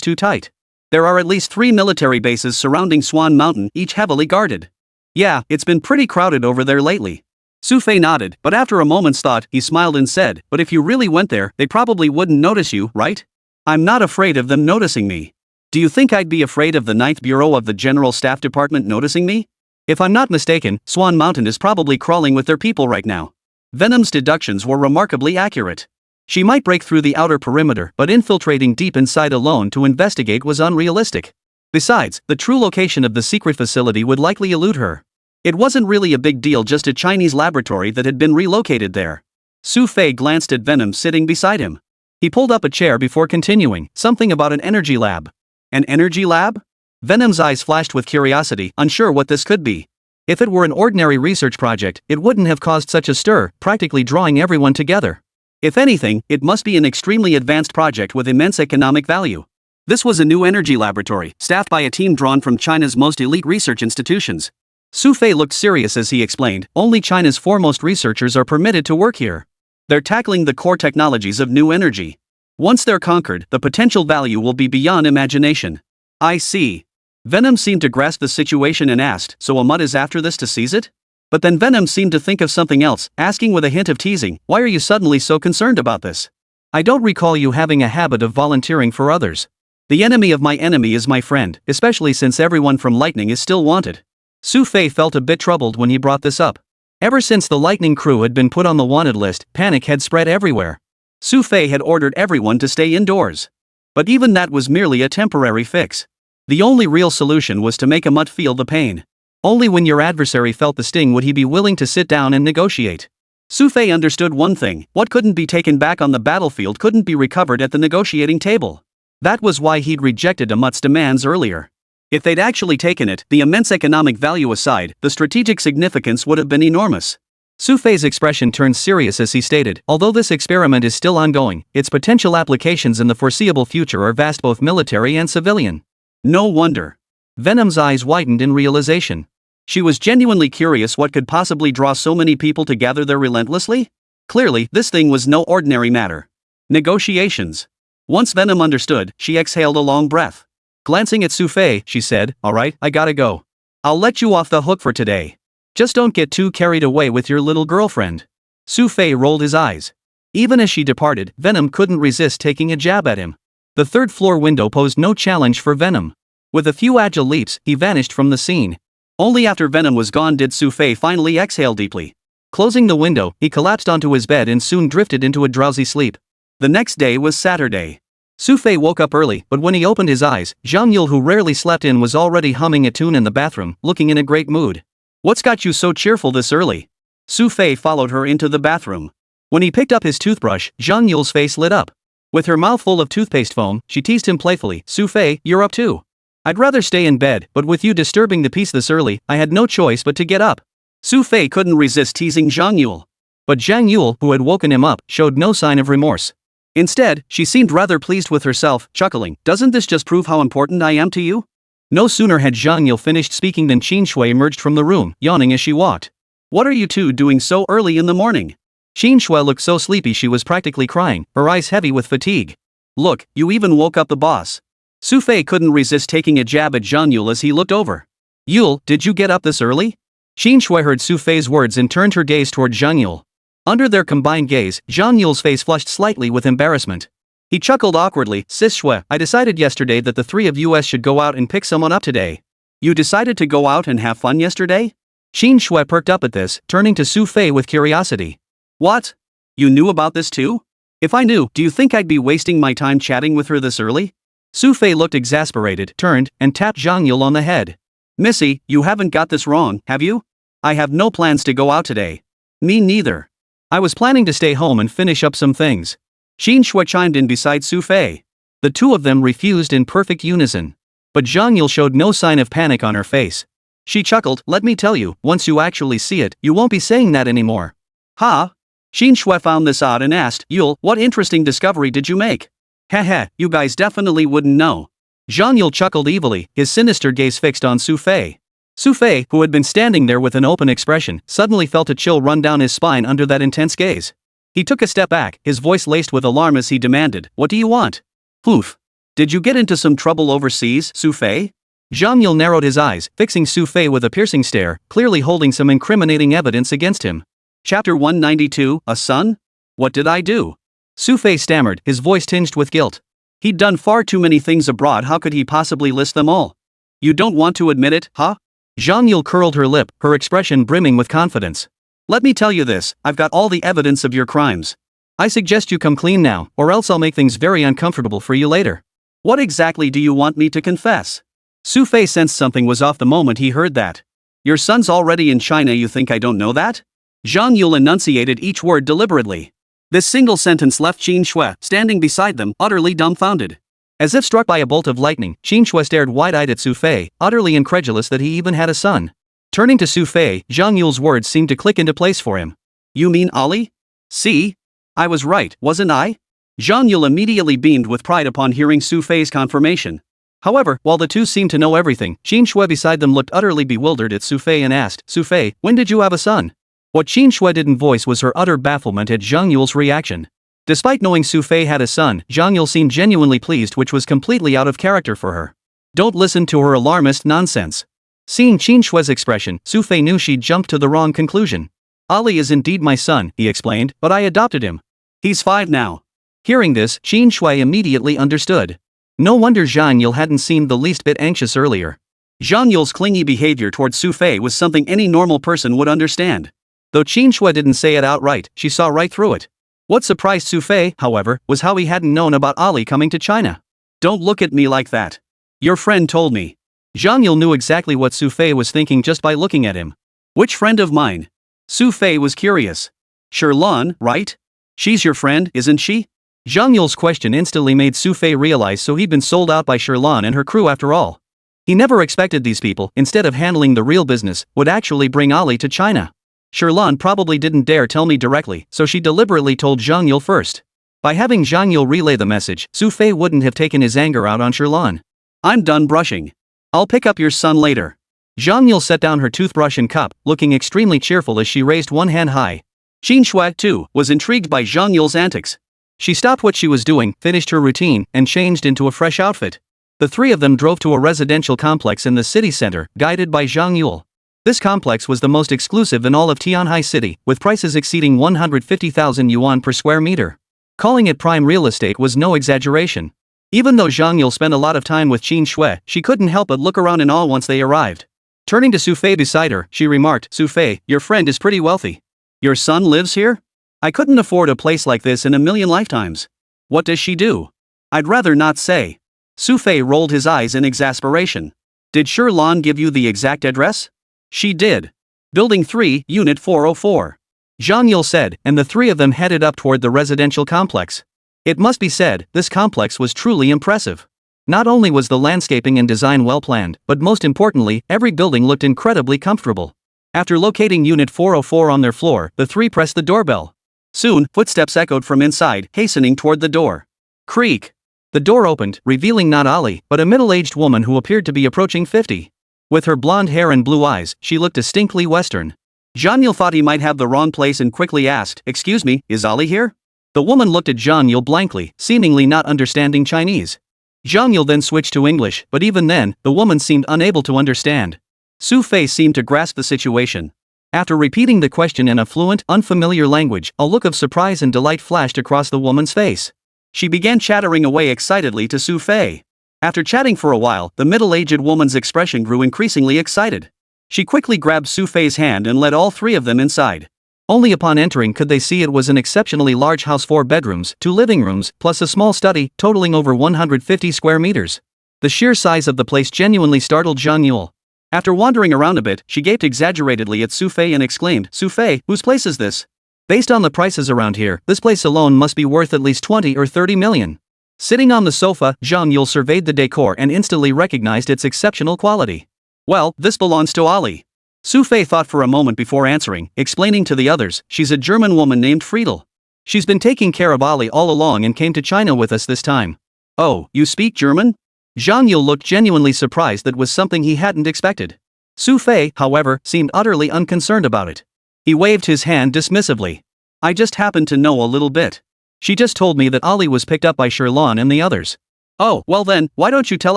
too tight. There are at least 3 military bases surrounding Swan Mountain, each heavily guarded. Yeah, it's been pretty crowded over there lately. Xu Fei nodded, but after a moment's thought, he smiled and said, But if you really went there, they probably wouldn't notice you, right? I'm not afraid of them noticing me. Do you think I'd be afraid of the 9th Bureau of the General Staff Department noticing me? If I'm not mistaken, Swan Mountain is probably crawling with their people right now. Venom's deductions were remarkably accurate. She might break through the outer perimeter, but infiltrating deep inside alone to investigate was unrealistic. Besides, the true location of the secret facility would likely elude her. It wasn't really a big deal, just a Chinese laboratory that had been relocated there. Xu Fei glanced at Venom sitting beside him. He pulled up a chair before continuing, something about an energy lab. An energy lab? Venom's eyes flashed with curiosity, unsure what this could be. If it were an ordinary research project, it wouldn't have caused such a stir, practically drawing everyone together. If anything, it must be an extremely advanced project with immense economic value. This was a new energy laboratory, staffed by a team drawn from China's most elite research institutions. Xu Fei looked serious as he explained, only China's foremost researchers are permitted to work here. They're tackling the core technologies of new energy. Once they're conquered, the potential value will be beyond imagination. I see. Venom seemed to grasp the situation and asked, So Ahmad is after this to seize it? But then Venom seemed to think of something else, asking with a hint of teasing, Why are you suddenly so concerned about this? I don't recall you having a habit of volunteering for others. The enemy of my enemy is my friend, especially since everyone from Lightning is still wanted. Xu Fei felt a bit troubled when he brought this up. Ever since the Lightning crew had been put on the wanted list, panic had spread everywhere. Xu Fei had ordered everyone to stay indoors. But even that was merely a temporary fix. The only real solution was to make a mutt feel the pain. Only when your adversary felt the sting would he be willing to sit down and negotiate. Xu Fei understood one thing: what couldn't be taken back on the battlefield couldn't be recovered at the negotiating table. That was why he'd rejected a mutt's demands earlier. If they'd actually taken it, the immense economic value aside, the strategic significance would have been enormous. Xu Fei's expression turned serious as he stated, although this experiment is still ongoing, its potential applications in the foreseeable future are vast, both military and civilian. No wonder. Venom's eyes widened in realization. She was genuinely curious what could possibly draw so many people to gather there relentlessly? Clearly, this thing was no ordinary matter. Negotiations. Once Venom understood, she exhaled a long breath. Glancing at Xu Fei, she said, "Alright, I gotta go. I'll let you off the hook for today. Just don't get too carried away with your little girlfriend." Xu Fei rolled his eyes. Even as she departed, Venom couldn't resist taking a jab at him. The third-floor window posed no challenge for Venom. With a few agile leaps, he vanished from the scene. Only after Venom was gone did Xu Fei finally exhale deeply. Closing the window, he collapsed onto his bed and soon drifted into a drowsy sleep. The next day was Saturday. Xu Fei woke up early, but when he opened his eyes, Zhang Yule, who rarely slept in, was already humming a tune in the bathroom, looking in a great mood. "What's got you so cheerful this early?" Xu Fei followed her into the bathroom. When he picked up his toothbrush, Zhang Yule's face lit up. With her mouth full of toothpaste foam, she teased him playfully, "Xu Fei, you're up too. I'd rather stay in bed, but with you disturbing the peace this early, I had no choice but to get up." Xu Fei couldn't resist teasing Zhang Yule. But Zhang Yule, who had woken him up, showed no sign of remorse. Instead, she seemed rather pleased with herself, chuckling, "Doesn't this just prove how important I am to you?" No sooner had Zhang Yule finished speaking than Qin Shui emerged from the room, yawning as she walked. "What are you two doing so early in the morning?" Qin Shui looked so sleepy she was practically crying, her eyes heavy with fatigue. "Look, you even woke up the boss." Xu Fei couldn't resist taking a jab at Zhang Yule as he looked over. "Yule, did you get up this early?" Qin Shui heard Xu Fei's words and turned her gaze toward Zhang Yule. Under their combined gaze, Zhang Yule's face flushed slightly with embarrassment. He chuckled awkwardly, "Sis Shui, I decided yesterday that the three of us should go out and pick someone up today." "You decided to go out and have fun yesterday?" Qin Shui perked up at this, turning to Xu Fei with curiosity. "What? You knew about this too? If I knew, do you think I'd be wasting my time chatting with her this early?" Xu Fei looked exasperated, turned, and tapped Zhang Yule on the head. "Missy, you haven't got this wrong, have you? I have no plans to go out today." "Me neither. I was planning to stay home and finish up some things." Qin Shui chimed in beside Xu Fei. The two of them refused in perfect unison. But Zhang Yule showed no sign of panic on her face. She chuckled, "Let me tell you, once you actually see it, you won't be saying that anymore." "Huh?" Qin Shui found this odd and asked, "Yule, what interesting discovery did you make?" "Heh, you guys definitely wouldn't know." Zhang Yule chuckled evilly, his sinister gaze fixed on Xu Fei. Xu Fei, who had been standing there with an open expression, suddenly felt a chill run down his spine under that intense gaze. He took a step back, his voice laced with alarm as he demanded, "What do you want?" "Poof. Did you get into some trouble overseas, Xu Fei?" Zhang Yule narrowed his eyes, fixing Xu Fei with a piercing stare, clearly holding some incriminating evidence against him. Chapter 192, A Son? "What did I do?" Xu Fei stammered, his voice tinged with guilt. He'd done far too many things abroad, how could he possibly list them all? "You don't want to admit it, huh?" Zhang Yule curled her lip, her expression brimming with confidence. "Let me tell you this, I've got all the evidence of your crimes. I suggest you come clean now, or else I'll make things very uncomfortable for you later." "What exactly do you want me to confess?" Xu Fei sensed something was off the moment he heard that. "Your son's already in China, you think I don't know that?" Zhang Yule enunciated each word deliberately. This single sentence left Qin Shui, standing beside them, utterly dumbfounded. As if struck by a bolt of lightning, Qin Shui stared wide-eyed at Xu Fei, utterly incredulous that he even had a son. Turning to Xu Fei, Zhang Yule's words seemed to click into place for him. "You mean Ollie? See? I was right, wasn't I?" Zhang Yule immediately beamed with pride upon hearing Xu Fei's confirmation. However, while the two seemed to know everything, Qin Shui beside them looked utterly bewildered at Xu Fei and asked, "Xu Fei, when did you have a son?" What Qin Shui didn't voice was her utter bafflement at Zhang Yule's reaction. Despite knowing Xu Fei had a son, Zhang Yule seemed genuinely pleased, which was completely out of character for her. Don't listen to her alarmist nonsense. Seeing Qin Shui's expression, Xu Fei knew she'd jumped to the wrong conclusion. "Ali is indeed my son," he explained, "but I adopted him. He's 5 now." Hearing this, Qin Shui immediately understood. No wonder Zhang Yule hadn't seemed the least bit anxious earlier. Zhang Yule's clingy behavior towards Xu Fei was something any normal person would understand. Though Qin Shui didn't say it outright, she saw right through it. What surprised Xu Fei, however, was how he hadn't known about Ali coming to China. Don't look at me like that. Your friend told me. Zhang Yule knew exactly what Xu Fei was thinking just by looking at him. Which friend of mine? Xu Fei was curious. Sherlan, right? She's your friend, isn't she? Zhang Yule's question instantly made Xu Fei realize so he'd been sold out by Sherlan and her crew after all. He never expected these people, instead of handling the real business, would actually bring Ali to China. Sherlan probably didn't dare tell me directly, so she deliberately told Zhang Yule first. By having Zhang Yule relay the message, Xu Fei wouldn't have taken his anger out on Sherlan. I'm done brushing. I'll pick up your son later. Zhang Yule set down her toothbrush and cup, looking extremely cheerful as she raised one hand high. Qin Shui, too, was intrigued by Zhang Yule's antics. She stopped what she was doing, finished her routine, and changed into a fresh outfit. The three of them drove to a residential complex in the city center, guided by Zhang Yule. This complex was the most exclusive in all of Tianhai City, with prices exceeding 150,000 yuan per square meter. Calling it prime real estate was no exaggeration. Even though Zhang Yule spent a lot of time with Qin Shui, she couldn't help but look around in awe once they arrived. Turning to Xu Fei beside her, she remarked, Xu Fei, your friend is pretty wealthy. Your son lives here? I couldn't afford a place like this in a million lifetimes. What does she do? I'd rather not say. Xu Fei rolled his eyes in exasperation. Did Sherlan give you the exact address? She did. Building 3, Unit 404. Zhang Yule said, and the three of them headed up toward the residential complex. It must be said, this complex was truly impressive. Not only was the landscaping and design well planned, but most importantly, every building looked incredibly comfortable. After locating Unit 404 on their floor, the three pressed the doorbell. Soon, footsteps echoed from inside, hastening toward the door. Creak. The door opened, revealing not Ali, but a middle-aged woman who appeared to be approaching 50. With her blonde hair and blue eyes, she looked distinctly Western. Zhang Yule thought he might have the wrong place and quickly asked, Excuse me, is Ali here? The woman looked at Zhang Yule blankly, seemingly not understanding Chinese. Zhang Yule then switched to English, but even then, the woman seemed unable to understand. Xu Fei seemed to grasp the situation. After repeating the question in a fluent, unfamiliar language, a look of surprise and delight flashed across the woman's face. She began chattering away excitedly to Xu Fei. After chatting for a while, the middle-aged woman's expression grew increasingly excited. She quickly grabbed Xu Fei's hand and led all three of them inside. Only upon entering could they see it was an exceptionally large house, 4 bedrooms, 2 living rooms, plus a small study, totaling over 150 square meters. The sheer size of the place genuinely startled Zhang Yule. After wandering around a bit, she gaped exaggeratedly at Xu Fei and exclaimed, Xu Fei, whose place is this? Based on the prices around here, this place alone must be worth at least 20 or 30 million. Sitting on the sofa, Zhang Yule surveyed the decor and instantly recognized its exceptional quality. Well, this belongs to Ali. Xu Fei thought for a moment before answering, explaining to the others, she's a German woman named Friedel. She's been taking care of Ali all along and came to China with us this time. Oh, you speak German? Zhang Yule looked genuinely surprised. That was something he hadn't expected. Xu Fei, however, seemed utterly unconcerned about it. He waved his hand dismissively. I just happen to know a little bit. She just told me that Ali was picked up by Sherlan and the others. Oh, well then, why don't you tell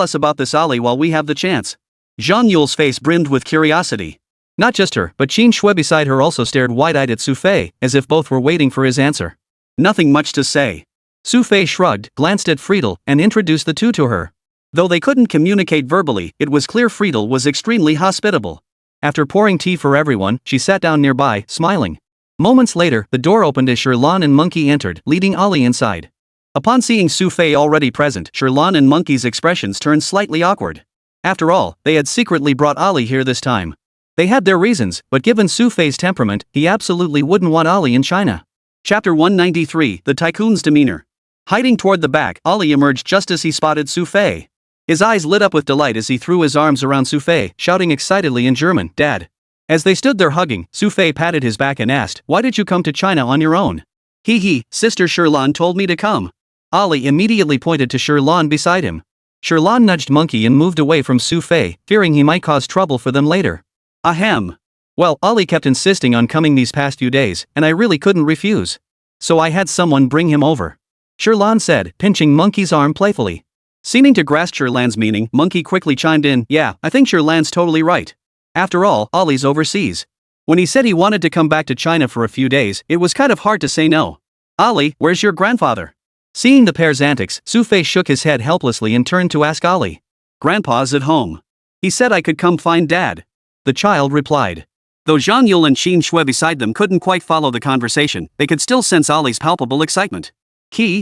us about this Ali while we have the chance? Zhang Yule's face brimmed with curiosity. Not just her, but Qin Shui beside her also stared wide-eyed at Xu Fei, as if both were waiting for his answer. Nothing much to say. Xu Fei shrugged, glanced at Friedel, and introduced the two to her. Though they couldn't communicate verbally, it was clear Friedel was extremely hospitable. After pouring tea for everyone, she sat down nearby, smiling. Moments later, the door opened as Sherlan and Monkey entered, leading Ali inside. Upon seeing Xu Fei already present, Sherlan and Monkey's expressions turned slightly awkward. After all, they had secretly brought Ali here this time. They had their reasons, but given Xu Fei's temperament, he absolutely wouldn't want Ali in China. Chapter 193, The Tycoon's Demeanor. Hiding toward the back, Ali emerged just as he spotted Xu Fei. His eyes lit up with delight as he threw his arms around Xu Fei, shouting excitedly in German, Dad. As they stood there hugging, Xu Fei patted his back and asked, Why did you come to China on your own? Sister Sherlan told me to come. Ali immediately pointed to Sherlan beside him. Sherlan nudged Monkey and moved away from Xu Fei, fearing he might cause trouble for them later. Ahem. Well, Ali kept insisting on coming these past few days, and I really couldn't refuse. So I had someone bring him over. Sherlan said, pinching Monkey's arm playfully. Seeming to grasp Sherlan's meaning, Monkey quickly chimed in, Yeah, I think Sherlan's totally right. After all, Ali's overseas. When he said he wanted to come back to China for a few days, it was kind of hard to say no. Ali, where's your grandfather? Seeing the pair's antics, Xu Fei shook his head helplessly and turned to ask Ali. Grandpa's at home. He said I could come find Dad. The child replied. Though Zhang Yule and Qin Shui beside them couldn't quite follow the conversation, they could still sense Ollie's palpable excitement.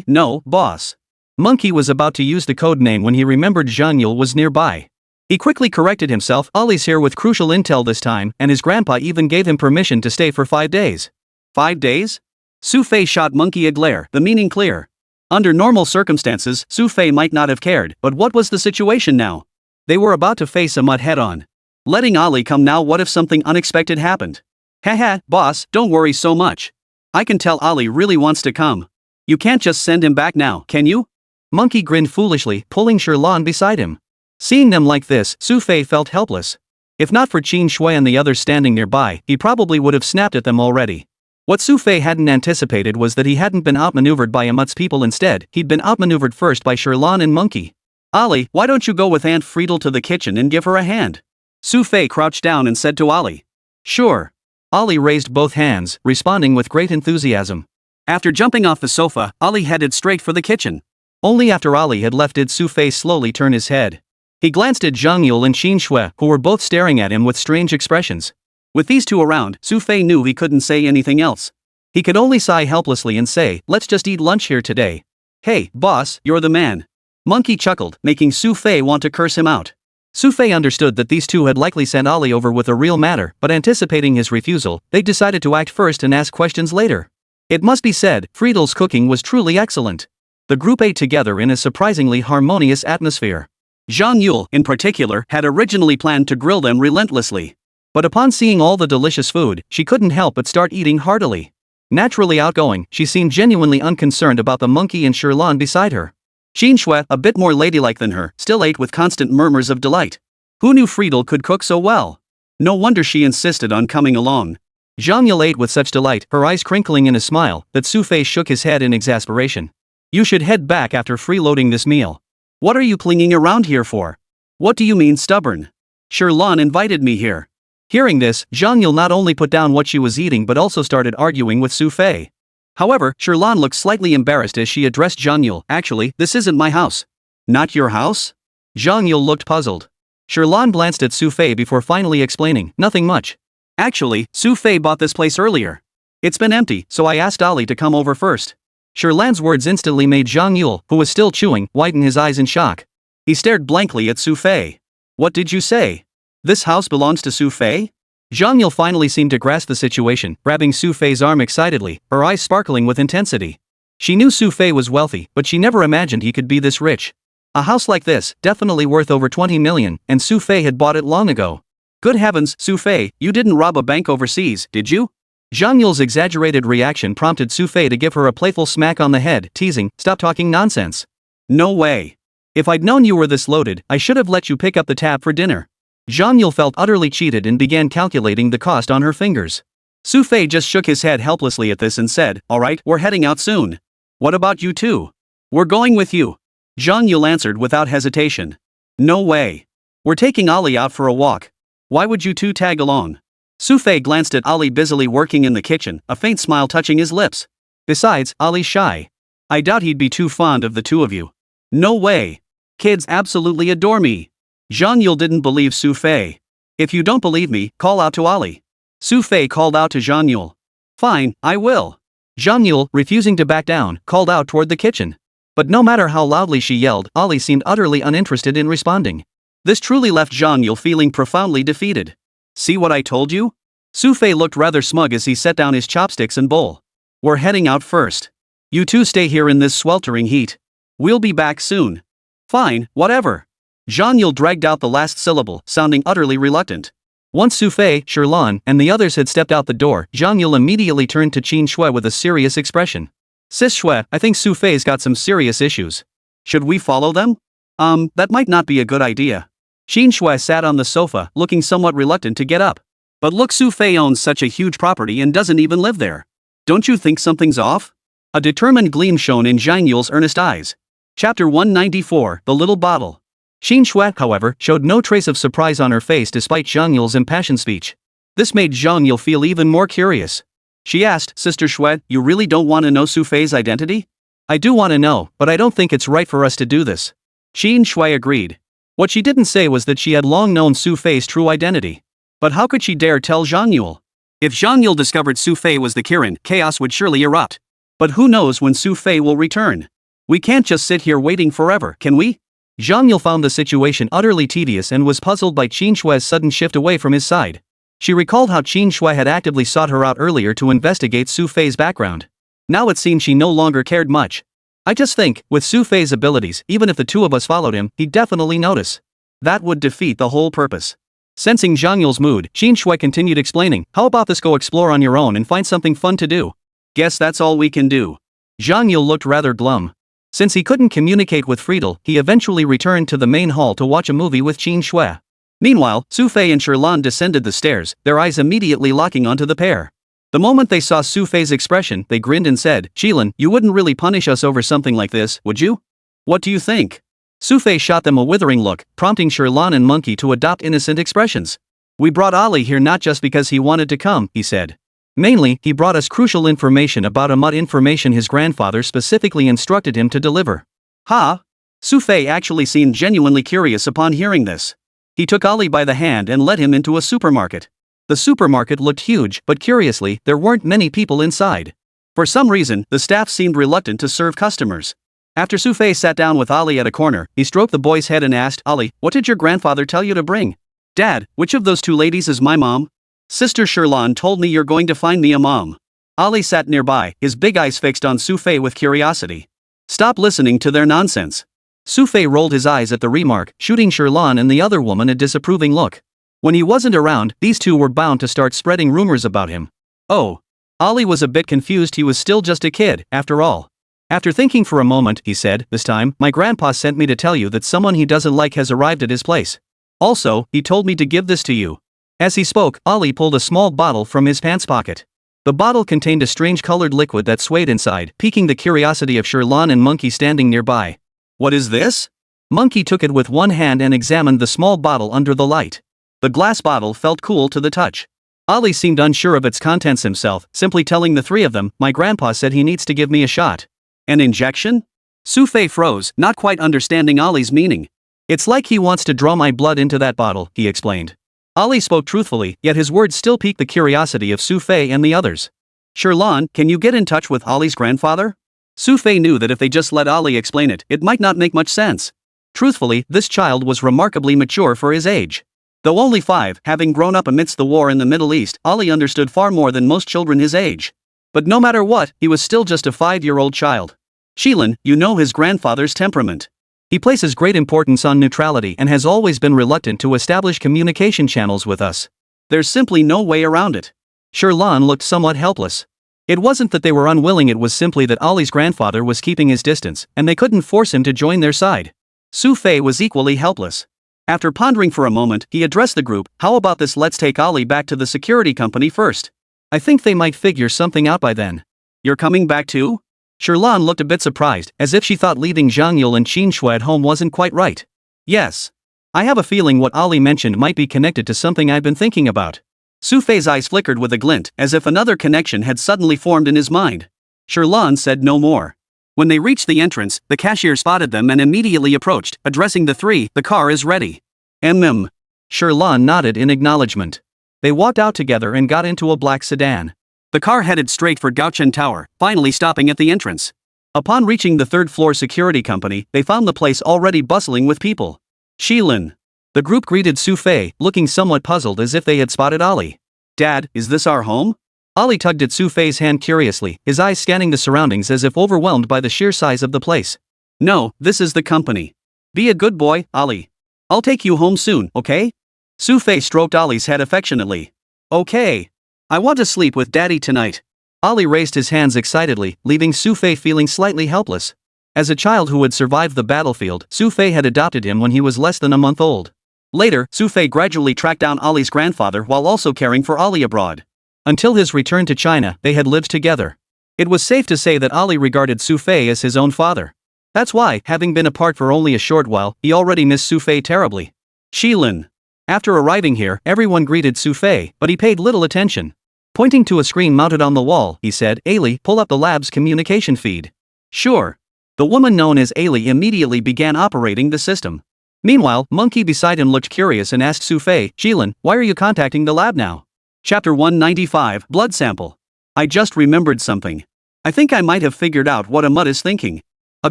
No, boss. Monkey was about to use the code name when he remembered Zhang Yule was nearby. He quickly corrected himself. Ollie's here with crucial intel this time, and his grandpa even gave him permission to stay for 5 days. 5 days? Xu Fei shot Monkey a glare, the meaning clear. Under normal circumstances, Xu Fei might not have cared, but what was the situation now? They were about to face a mud head-on. Letting Ollie come now, what if something unexpected happened? Haha, boss, don't worry so much. I can tell Ollie really wants to come. You can't just send him back now, can you? Monkey grinned foolishly, pulling Sherlan beside him. Seeing them like this, Xu Fei felt helpless. If not for Qin Shui and the others standing nearby, he probably would have snapped at them already. What Xu Fei hadn't anticipated was that he hadn't been outmaneuvered by Amut's people. Instead, he'd been outmaneuvered first by Sherlan and Monkey. Ollie, why don't you go with Aunt Friedel to the kitchen and give her a hand? Xu Fei crouched down and said to Ollie. Sure. Ollie raised both hands, responding with great enthusiasm. After jumping off the sofa, Ollie headed straight for the kitchen. Only after Ollie had left did Xu Fei slowly turn his head. He glanced at Zhang Yule and Qin Shui, who were both staring at him with strange expressions. With these two around, Xu Fei knew he couldn't say anything else. He could only sigh helplessly and say, let's just eat lunch here today. Hey, boss, you're the man. Monkey chuckled, making Xu Fei want to curse him out. Xu Fei understood that these two had likely sent Ollie over with a real matter, but anticipating his refusal, they decided to act first and ask questions later. It must be said, Friedel's cooking was truly excellent. The group ate together in a surprisingly harmonious atmosphere. Zhang Yule, in particular, had originally planned to grill them relentlessly. But upon seeing all the delicious food, she couldn't help but start eating heartily. Naturally outgoing, she seemed genuinely unconcerned about the monkey and Sherlan beside her. Qin Shui, a bit more ladylike than her, still ate with constant murmurs of delight. Who knew Friedel could cook so well? No wonder she insisted on coming along. Zhang Yule ate with such delight, her eyes crinkling in a smile, that Xu Fei shook his head in exasperation. You should head back after freeloading this meal. What are you clinging around here for? What do you mean stubborn? Sherlan invited me here. Hearing this, Zhang Yule not only put down what she was eating but also started arguing with Xu Fei. However, Sherlan looked slightly embarrassed as she addressed Zhang Yule. Actually, this isn't my house. Not your house? Zhang Yule looked puzzled. Sherlan glanced at Xu Fei before finally explaining, nothing much. Actually, Xu Fei bought this place earlier. It's been empty, so I asked Ollie to come over first. Sherlan's words instantly made Zhang Yule, who was still chewing, widen his eyes in shock. He stared blankly at Xu Fei. What did you say? This house belongs to Xu Fei? Zhang Yule finally seemed to grasp the situation, grabbing Xu Fei's arm excitedly, her eyes sparkling with intensity. She knew Xu Fei was wealthy, but she never imagined he could be this rich. A house like this, definitely worth over 20 million, and Xu Fei had bought it long ago. Good heavens, Xu Fei, you didn't rob a bank overseas, did you? Zhang Yule's exaggerated reaction prompted Xu Fei to give her a playful smack on the head, teasing, stop talking nonsense. No way. If I'd known you were this loaded, I should have let you pick up the tab for dinner. Zhang Yule felt utterly cheated and began calculating the cost on her fingers. Xu Fei just shook his head helplessly at this and said, alright, we're heading out soon. What about you two? We're going with you. Zhang Yule answered without hesitation. No way. We're taking Ollie out for a walk. Why would you two tag along? Xu Fei glanced at Ollie busily working in the kitchen, a faint smile touching his lips. Besides, Ollie's shy. I doubt he'd be too fond of the two of you. No way. Kids absolutely adore me. Zhang Yule didn't believe Xu Fei. If you don't believe me, call out to Ollie. Xu Fei called out to Zhang Yule. Fine, I will. Zhang Yule, refusing to back down, called out toward the kitchen. But no matter how loudly she yelled, Ollie seemed utterly uninterested in responding. This truly left Zhang Yule feeling profoundly defeated. See what I told you? Xu Fei looked rather smug as he set down his chopsticks and bowl. We're heading out first. You two stay here in this sweltering heat. We'll be back soon. Fine, whatever. Zhang Yule dragged out the last syllable, sounding utterly reluctant. Once Xu Fei, Sherlan, and the others had stepped out the door, Zhang Yule immediately turned to Qin Shui with a serious expression. Sis Shui, I think Xu Fei's got some serious issues. Should we follow them? That might not be a good idea. Qin Shui sat on the sofa, looking somewhat reluctant to get up. But look, Xu Fei owns such a huge property and doesn't even live there. Don't you think something's off? A determined gleam shone in Zhang Yule's earnest eyes. Chapter 194, The Little Bottle. Qin Shui, however, showed no trace of surprise on her face despite Zhang Yule's impassioned speech. This made Zhang Yule feel even more curious. She asked, Sister Shui, you really don't want to know Xu Fei's identity? I do want to know, but I don't think it's right for us to do this. Qin Shui agreed. What she didn't say was that she had long known Xu Fei's true identity. But how could she dare tell Zhang Yule? If Zhang Yule discovered Xu Fei was the Kirin, chaos would surely erupt. But who knows when Xu Fei will return? We can't just sit here waiting forever, can we? Zhang Yule found the situation utterly tedious and was puzzled by Qin Shui's sudden shift away from his side. She recalled how Qin Shui had actively sought her out earlier to investigate Xu Fei's background. Now it seemed she no longer cared much. I just think, with Xu Fei's abilities, even if the two of us followed him, he'd definitely notice. That would defeat the whole purpose. Sensing Zhang Yule's mood, Qin Shui continued explaining, how about this, go explore on your own and find something fun to do? Guess that's all we can do. Zhang Yule looked rather glum. Since he couldn't communicate with Friedel, he eventually returned to the main hall to watch a movie with Qin Shui. Meanwhile, Xu Fei and Sherlan descended the stairs, their eyes immediately locking onto the pair. The moment they saw Xu Fei's expression, they grinned and said, Shilin, you wouldn't really punish us over something like this, would you? What do you think? Xu Fei shot them a withering look, prompting Sherlan and Monkey to adopt innocent expressions. We brought Ali here not just because he wanted to come, he said. Mainly, he brought us crucial information about information his grandfather specifically instructed him to deliver. Ha! Xu Fei actually seemed genuinely curious upon hearing this. He took Ali by the hand and led him into a supermarket. The supermarket looked huge, but curiously, there weren't many people inside. For some reason, the staff seemed reluctant to serve customers. After Xu Fei sat down with Ali at a corner, he stroked the boy's head and asked, Ali, what did your grandfather tell you to bring? Dad, which of those two ladies is my mom? Sister Sherlan told me you're going to find me a mom. Ali sat nearby, his big eyes fixed on Xu Fei with curiosity. Stop listening to their nonsense. Xu Fei rolled his eyes at the remark, shooting Sherlan and the other woman a disapproving look. When he wasn't around, these two were bound to start spreading rumors about him. Oh. Ali was a bit confused. He was still just a kid, after all. After thinking for a moment, he said, this time, my grandpa sent me to tell you that someone he doesn't like has arrived at his place. Also, he told me to give this to you. As he spoke, Ali pulled a small bottle from his pants pocket. The bottle contained a strange colored liquid that swayed inside, piquing the curiosity of Sherlan and Monkey standing nearby. What is this? Monkey took it with one hand and examined the small bottle under the light. The glass bottle felt cool to the touch. Ali seemed unsure of its contents himself, simply telling the three of them, my grandpa said he needs to give me a shot. An injection? Xu Fei froze, not quite understanding Ali's meaning. It's like he wants to draw my blood into that bottle, he explained. Ali spoke truthfully, yet his words still piqued the curiosity of Xu Fei and the others. Sherlan, can you get in touch with Ali's grandfather? Xu Fei knew that if they just let Ali explain it, it might not make much sense. Truthfully, this child was remarkably mature for his age. Though only 5, having grown up amidst the war in the Middle East, Ali understood far more than most children his age. But no matter what, he was still just a 5-year-old child. Shilin, you know his grandfather's temperament. He places great importance on neutrality and has always been reluctant to establish communication channels with us. There's simply no way around it. Sherlan looked somewhat helpless. It wasn't that they were unwilling, it was simply that Ali's grandfather was keeping his distance, and they couldn't force him to join their side. Xu Fei was equally helpless. After pondering for a moment, he addressed the group, how about this, let's take Ali back to the security company first. I think they might figure something out by then. You're coming back too? Sherlan looked a bit surprised, as if she thought leaving Zhang Yule and Qin Shui at home wasn't quite right. Yes. I have a feeling what Ali mentioned might be connected to something I've been thinking about. Xu Fei's eyes flickered with a glint, as if another connection had suddenly formed in his mind. Sherlan said no more. When they reached the entrance, the cashier spotted them and immediately approached, addressing the three, the car is ready. Sherlan nodded in acknowledgement. They walked out together and got into a black sedan. The car headed straight for Gaochen Tower, finally stopping at the entrance. Upon reaching the third-floor security company, they found the place already bustling with people. Shilin. The group greeted Xu Fei, looking somewhat puzzled as if they had spotted Ali. Dad, is this our home? Ali tugged at Xu Fei's hand curiously, his eyes scanning the surroundings as if overwhelmed by the sheer size of the place. No, this is the company. Be a good boy, Ali. I'll take you home soon, okay? Xu Fei stroked Ali's head affectionately. Okay. I want to sleep with Daddy tonight. Ali raised his hands excitedly, leaving Xu Fei feeling slightly helpless. As a child who had survived the battlefield, Xu Fei had adopted him when he was less than a month old. Later, Xu Fei gradually tracked down Ali's grandfather while also caring for Ali abroad. Until his return to China, they had lived together. It was safe to say that Ali regarded Xu Fei as his own father. That's why, having been apart for only a short while, he already missed Xu Fei terribly. Shilin. After arriving here, everyone greeted Xu Fei, but he paid little attention. Pointing to a screen mounted on the wall, he said, Ali, pull up the lab's communication feed. Sure. The woman known as Ali immediately began operating the system. Meanwhile, Monkey beside him looked curious and asked Xu Fei, Qilin, why are you contacting the lab now? Chapter 195, Blood Sample. I just remembered something. I think I might have figured out what a mutt is thinking. A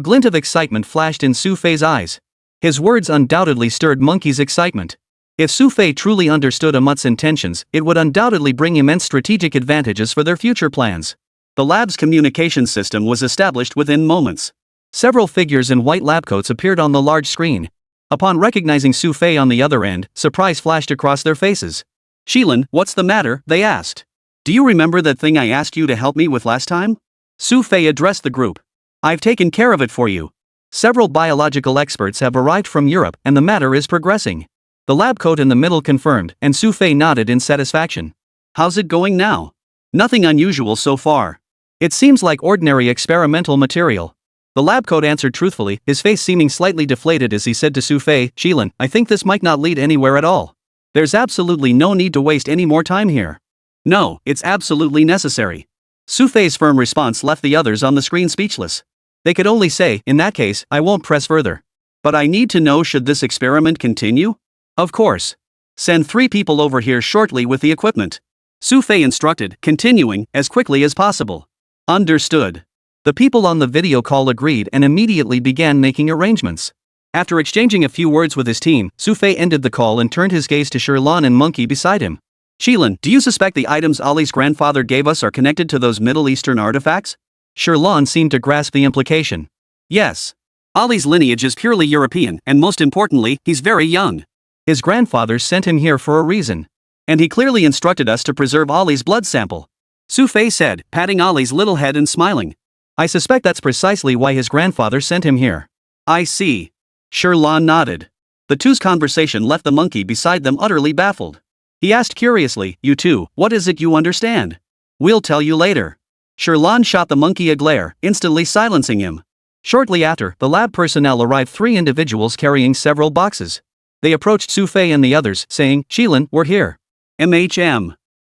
glint of excitement flashed in Xu Fei's eyes. His words undoubtedly stirred Monkey's excitement. If Xu Fei truly understood a mutt's intentions, it would undoubtedly bring immense strategic advantages for their future plans. The lab's communication system was established within moments. Several figures in white lab coats appeared on the large screen. Upon recognizing Xu Fei on the other end, surprise flashed across their faces. Qilin, what's the matter? They asked. Do you remember that thing I asked you to help me with last time? Xu Fei addressed the group. I've taken care of it for you. Several biological experts have arrived from Europe and the matter is progressing. The lab coat in the middle confirmed, and Xu Fei nodded in satisfaction. How's it going now? Nothing unusual so far. It seems like ordinary experimental material. The lab coat answered truthfully, his face seeming slightly deflated as he said to Xu Fei, Qilin, I think this might not lead anywhere at all. There's absolutely no need to waste any more time here. No, it's absolutely necessary. Xu Fei's firm response left the others on the screen speechless. They could only say, in that case, I won't press further. But I need to know, should this experiment continue? Of course. Send 3 people over here shortly with the equipment. Xu Fei instructed, continuing, as quickly as possible. Understood. The people on the video call agreed and immediately began making arrangements. After exchanging a few words with his team, Xu Fei ended the call and turned his gaze to Sherlan and Monkey beside him. Qilin, do you suspect the items Ali's grandfather gave us are connected to those Middle Eastern artifacts? Sherlan seemed to grasp the implication. Yes. Ali's lineage is purely European, and most importantly, he's very young. His grandfather sent him here for a reason. And he clearly instructed us to preserve Ali's blood sample. Xu Fei said, patting Ali's little head and smiling. I suspect that's precisely why his grandfather sent him here. I see. Sherlan nodded. The two's conversation left the monkey beside them utterly baffled. He asked curiously, you two, what is it you understand? We'll tell you later. Sherlan shot the monkey a glare, instantly silencing him. Shortly after, the lab personnel arrived, 3 individuals carrying several boxes. They approached Xu Fei and the others, saying, Qilin, we're here.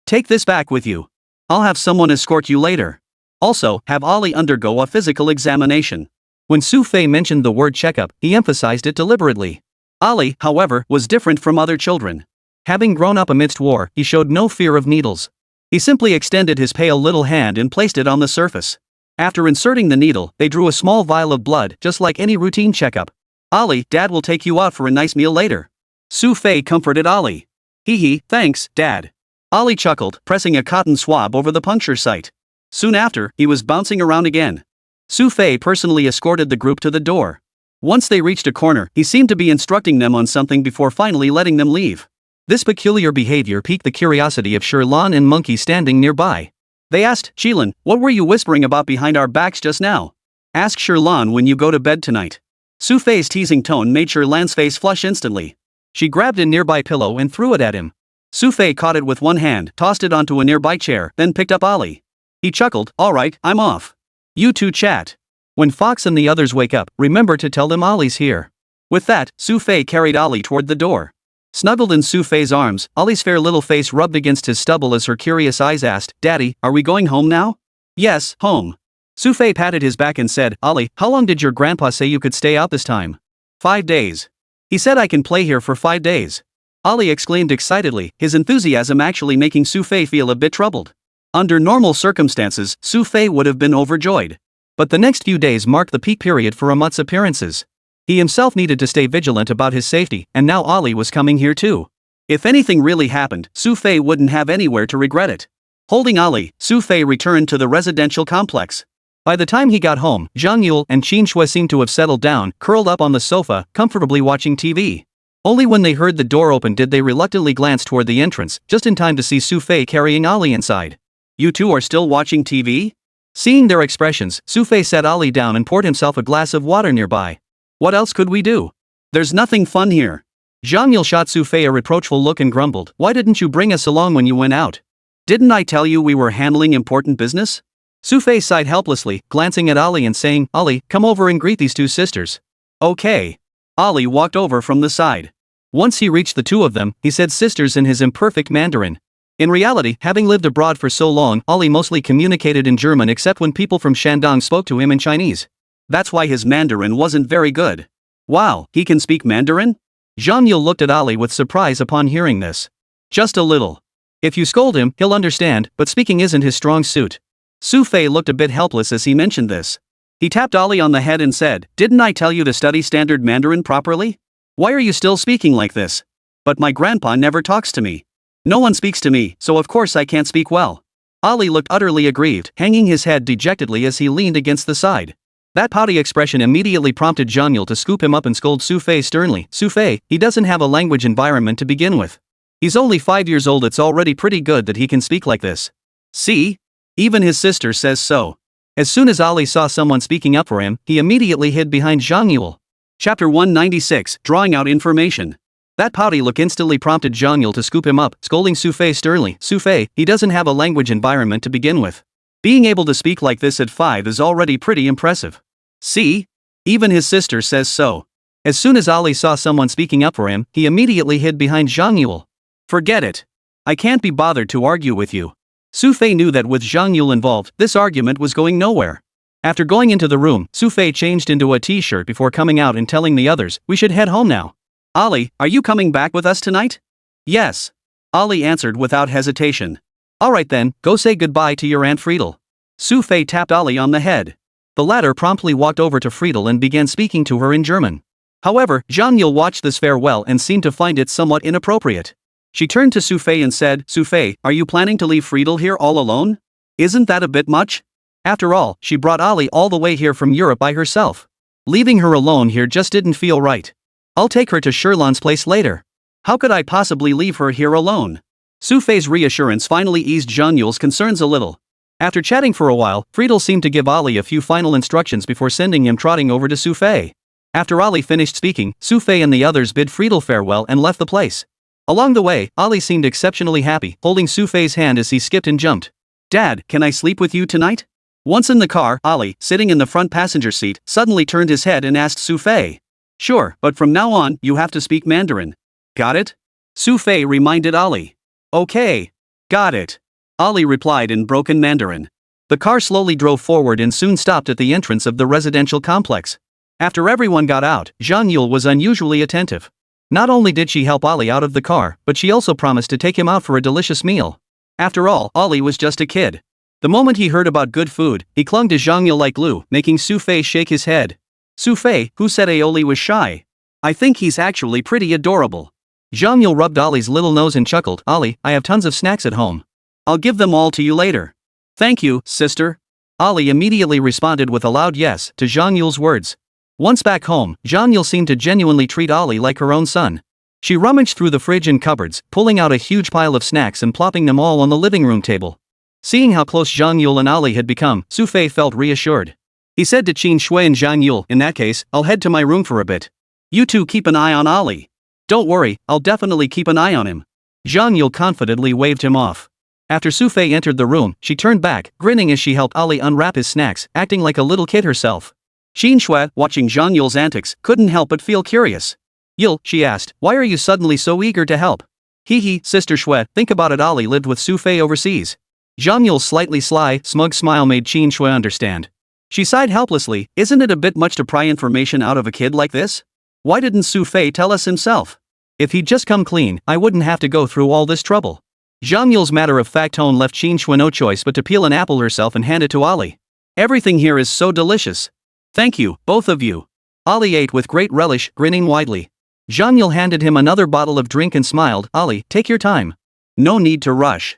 Take this back with you. I'll have someone escort you later. Also, have Ali undergo a physical examination. When Xu Fei mentioned the word checkup, he emphasized it deliberately. Ali, however, was different from other children. Having grown up amidst war, he showed no fear of needles. He simply extended his pale little hand and placed it on the surface. After inserting the needle, they drew a small vial of blood, just like any routine checkup. Ali, Dad will take you out for a nice meal later. Xu Fei comforted Ali. Hee, thanks, Dad. Ali chuckled, pressing a cotton swab over the puncture site. Soon after, he was bouncing around again. Xu Fei personally escorted the group to the door. Once they reached a corner, he seemed to be instructing them on something before finally letting them leave. This peculiar behavior piqued the curiosity of Sherlan and Monkey standing nearby. They asked, Qilin, what were you whispering about behind our backs just now? Ask Sherlan when you go to bed tonight. Xu Fei's teasing tone made Sherlan's face flush instantly. She grabbed a nearby pillow and threw it at him. Xu Fei caught it with one hand, tossed it onto a nearby chair, then picked up Ali. He chuckled, all right, I'm off. You two chat. When Fox and the others wake up, remember to tell them Ali's here. With that, Xu Fei carried Ali toward the door. Snuggled in Xu Fei's arms, Ali's fair little face rubbed against his stubble as her curious eyes asked, Daddy, are we going home now? Yes, home. Xu Fei patted his back and said, Ali, how long did your grandpa say you could stay out this time? 5 days. He said I can play here for 5 days. Ali exclaimed excitedly, his enthusiasm actually making Xu Fei feel a bit troubled. Under normal circumstances, Xu Fei would have been overjoyed. But the next few days marked the peak period for Amut's appearances. He himself needed to stay vigilant about his safety, and now Ali was coming here too. If anything really happened, Xu Fei wouldn't have anywhere to regret it. Holding Ali, Xu Fei returned to the residential complex. By the time he got home, Zhang Yule and Qin Shui seemed to have settled down, curled up on the sofa, comfortably watching TV. Only when they heard the door open did they reluctantly glance toward the entrance, just in time to see Xu Fei carrying Ali inside. You two are still watching TV? Seeing their expressions, Xu Fei sat Ali down and poured himself a glass of water nearby. What else could we do? There's nothing fun here. Zhang Yule shot Xu Fei a reproachful look and grumbled, why didn't you bring us along when you went out? Didn't I tell you we were handling important business? Xu Fei sighed helplessly, glancing at Ali and saying, Ali, come over and greet these 2 sisters. Okay. Ali walked over from the side. Once he reached the 2 of them, he said sisters in his imperfect Mandarin. In reality, having lived abroad for so long, Ali mostly communicated in German except when people from Shandong spoke to him in Chinese. That's why his Mandarin wasn't very good. Wow, he can speak Mandarin? Zhang Yule looked at Ali with surprise upon hearing this. Just a little. If you scold him, he'll understand, but speaking isn't his strong suit. Xu Fei looked a bit helpless as he mentioned this. He tapped Ali on the head and said, "Didn't I tell you to study standard Mandarin properly? Why are you still speaking like this? But my grandpa never talks to me. No one speaks to me, so of course I can't speak well." Ali looked utterly aggrieved, hanging his head dejectedly as he leaned against the side. That pouty expression immediately prompted Zhang Yule to scoop him up and scold Xu Fei sternly. "Xu Fei, he doesn't have a language environment to begin with. He's only 5 years old. It's already pretty good that he can speak like this. See? Even his sister says so." As soon as Ali saw someone speaking up for him, he immediately hid behind Zhang Yule. Chapter 196, Drawing Out Information. That pouty look instantly prompted Zhang Yule to scoop him up, scolding Xu Fei sternly. "Xu Fei, he doesn't have a language environment to begin with. Being able to speak like this at 5 is already pretty impressive. See? Even his sister says so." As soon as Ali saw someone speaking up for him, he immediately hid behind Zhang Yule. "Forget it. I can't be bothered to argue with you." Xu Fei knew that with Zhang Yule involved, this argument was going nowhere. After going into the room, Xu Fei changed into a t-shirt before coming out and telling the others, "We should head home now." "Ali, are you coming back with us tonight?" "Yes." Ali answered without hesitation. "Alright then, go say goodbye to your Aunt Friedel." Xu Fei tapped Ali on the head. The latter promptly walked over to Friedel and began speaking to her in German. However, Zhang Yule watched this farewell and seemed to find it somewhat inappropriate. She turned to Xu Fei and said, "Xu Fei, are you planning to leave Friedel here all alone? Isn't that a bit much? After all, she brought Ali all the way here from Europe by herself. Leaving her alone here just didn't feel right. I'll take her to Sherlan's place later. How could I possibly leave her here alone?" Xu Fei's reassurance finally eased Zhang Yule's concerns a little. After chatting for a while, Friedel seemed to give Ali a few final instructions before sending him trotting over to Xu Fei. After Ali finished speaking, Xu Fei and the others bid Friedel farewell and left the place. Along the way, Ali seemed exceptionally happy, holding Xu Fei's hand as he skipped and jumped. "Dad, can I sleep with you tonight?" Once in the car, Ali, sitting in the front passenger seat, suddenly turned his head and asked Xu Fei. "Sure, but from now on, you have to speak Mandarin. Got it?" Xu Fei reminded Ali. "Okay. Got it." Ali replied in broken Mandarin. The car slowly drove forward and soon stopped at the entrance of the residential complex. After everyone got out, Zhang Yule was unusually attentive. Not only did she help Ali out of the car, but she also promised to take him out for a delicious meal. After all, Ali was just a kid. The moment he heard about good food, he clung to Zhang Yule like glue, making Xu Fei shake his head. "Xu Fei, who said Aoli was shy? I think he's actually pretty adorable." Zhang Yule rubbed Ali's little nose and chuckled, "Ali, I have tons of snacks at home. I'll give them all to you later." "Thank you, sister." Ali immediately responded with a loud yes to Zhang Yule's words. Once back home, Zhang Yule seemed to genuinely treat Ali like her own son. She rummaged through the fridge and cupboards, pulling out a huge pile of snacks and plopping them all on the living room table. Seeing how close Zhang Yule and Ali had become, Xu Fei felt reassured. He said to Qin Shui and Zhang Yule, "In that case, I'll head to my room for a bit. You two keep an eye on Ali." "Don't worry, I'll definitely keep an eye on him." Zhang Yule confidently waved him off. After Xu Fei entered the room, she turned back, grinning as she helped Ali unwrap his snacks, acting like a little kid herself. Qin Shui, watching Zhang Yule's antics, couldn't help but feel curious. "Yule," she asked, "why are you suddenly so eager to help?" "Hee, Sister Shui, think about it, Ali lived with Xu Fei overseas." Zhang Yule's slightly sly, smug smile made Qin Shui understand. She sighed helplessly, "Isn't it a bit much to pry information out of a kid like this? Why didn't Xu Fei tell us himself? If he'd just come clean, I wouldn't have to go through all this trouble." Zhang Yule's matter-of-fact tone left Qin Shui no choice but to peel an apple herself and hand it to Ali. "Everything here is so delicious. Thank you, both of you." Ali ate with great relish, grinning widely. Zhang Yule handed him another bottle of drink and smiled, "Ali, take your time. No need to rush."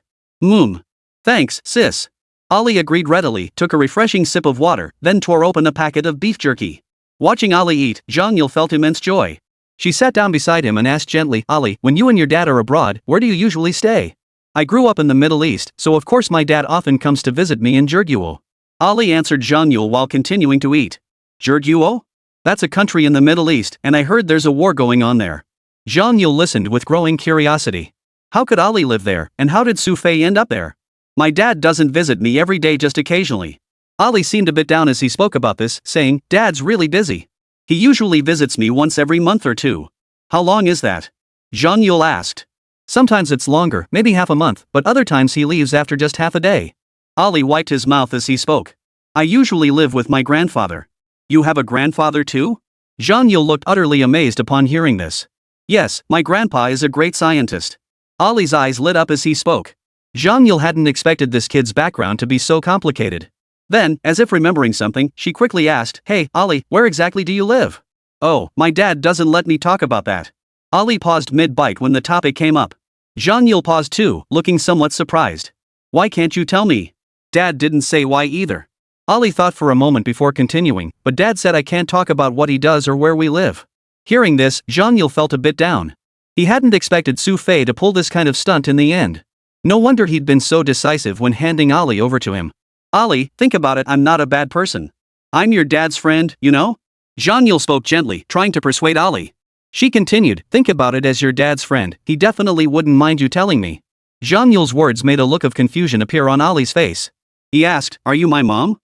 "Thanks, sis." Ali agreed readily, took a refreshing sip of water, then tore open a packet of beef jerky. Watching Ali eat, Zhang Yule felt immense joy. She sat down beside him and asked gently, "Ali, when you and your dad are abroad, where do you usually stay?" "I grew up in the Middle East, so of course my dad often comes to visit me in Jurguo." Ali answered Zhang Yule while continuing to eat. "Jurguo? That's a country in the Middle East, and I heard there's a war going on there." Zhang Yule listened with growing curiosity. How could Ali live there, and how did Xu Fei end up there? "My dad doesn't visit me every day, just occasionally." Ali seemed a bit down as he spoke about this, saying, "Dad's really busy. He usually visits me once every month or two." "How long is that?" Zhang Yule asked. "Sometimes it's longer, maybe half a month, but other times he leaves after just half a day." Ali wiped his mouth as he spoke. "I usually live with my grandfather." "You have a grandfather too?" Zhang Yule looked utterly amazed upon hearing this. Yes, my grandpa is a great scientist. Ollie's eyes lit up as he spoke. Zhang Yule hadn't expected this kid's background to be so complicated. Then, as if remembering something, she quickly asked, "Hey, Ollie, where exactly do you live?" "Oh, my dad doesn't let me talk about that." Ollie paused mid-bite when the topic came up. Zhang Yule paused too, looking somewhat surprised. "Why can't you tell me?" Dad didn't say why either. Ollie thought for a moment before continuing, but Dad said I can't talk about what he does or where we live. Hearing this, Zhang Yule felt a bit down. He hadn't expected Xu Fei to pull this kind of stunt in the end. No wonder he'd been so decisive when handing Ollie over to him. "Ollie, think about it, I'm not a bad person. I'm your dad's friend, you know?" Zhang Yule spoke gently, trying to persuade Ollie. She continued, "Think about it as your dad's friend, he definitely wouldn't mind you telling me." Zhang Yule's words made a look of confusion appear on Ollie's face. He asked, "Are you my mom?"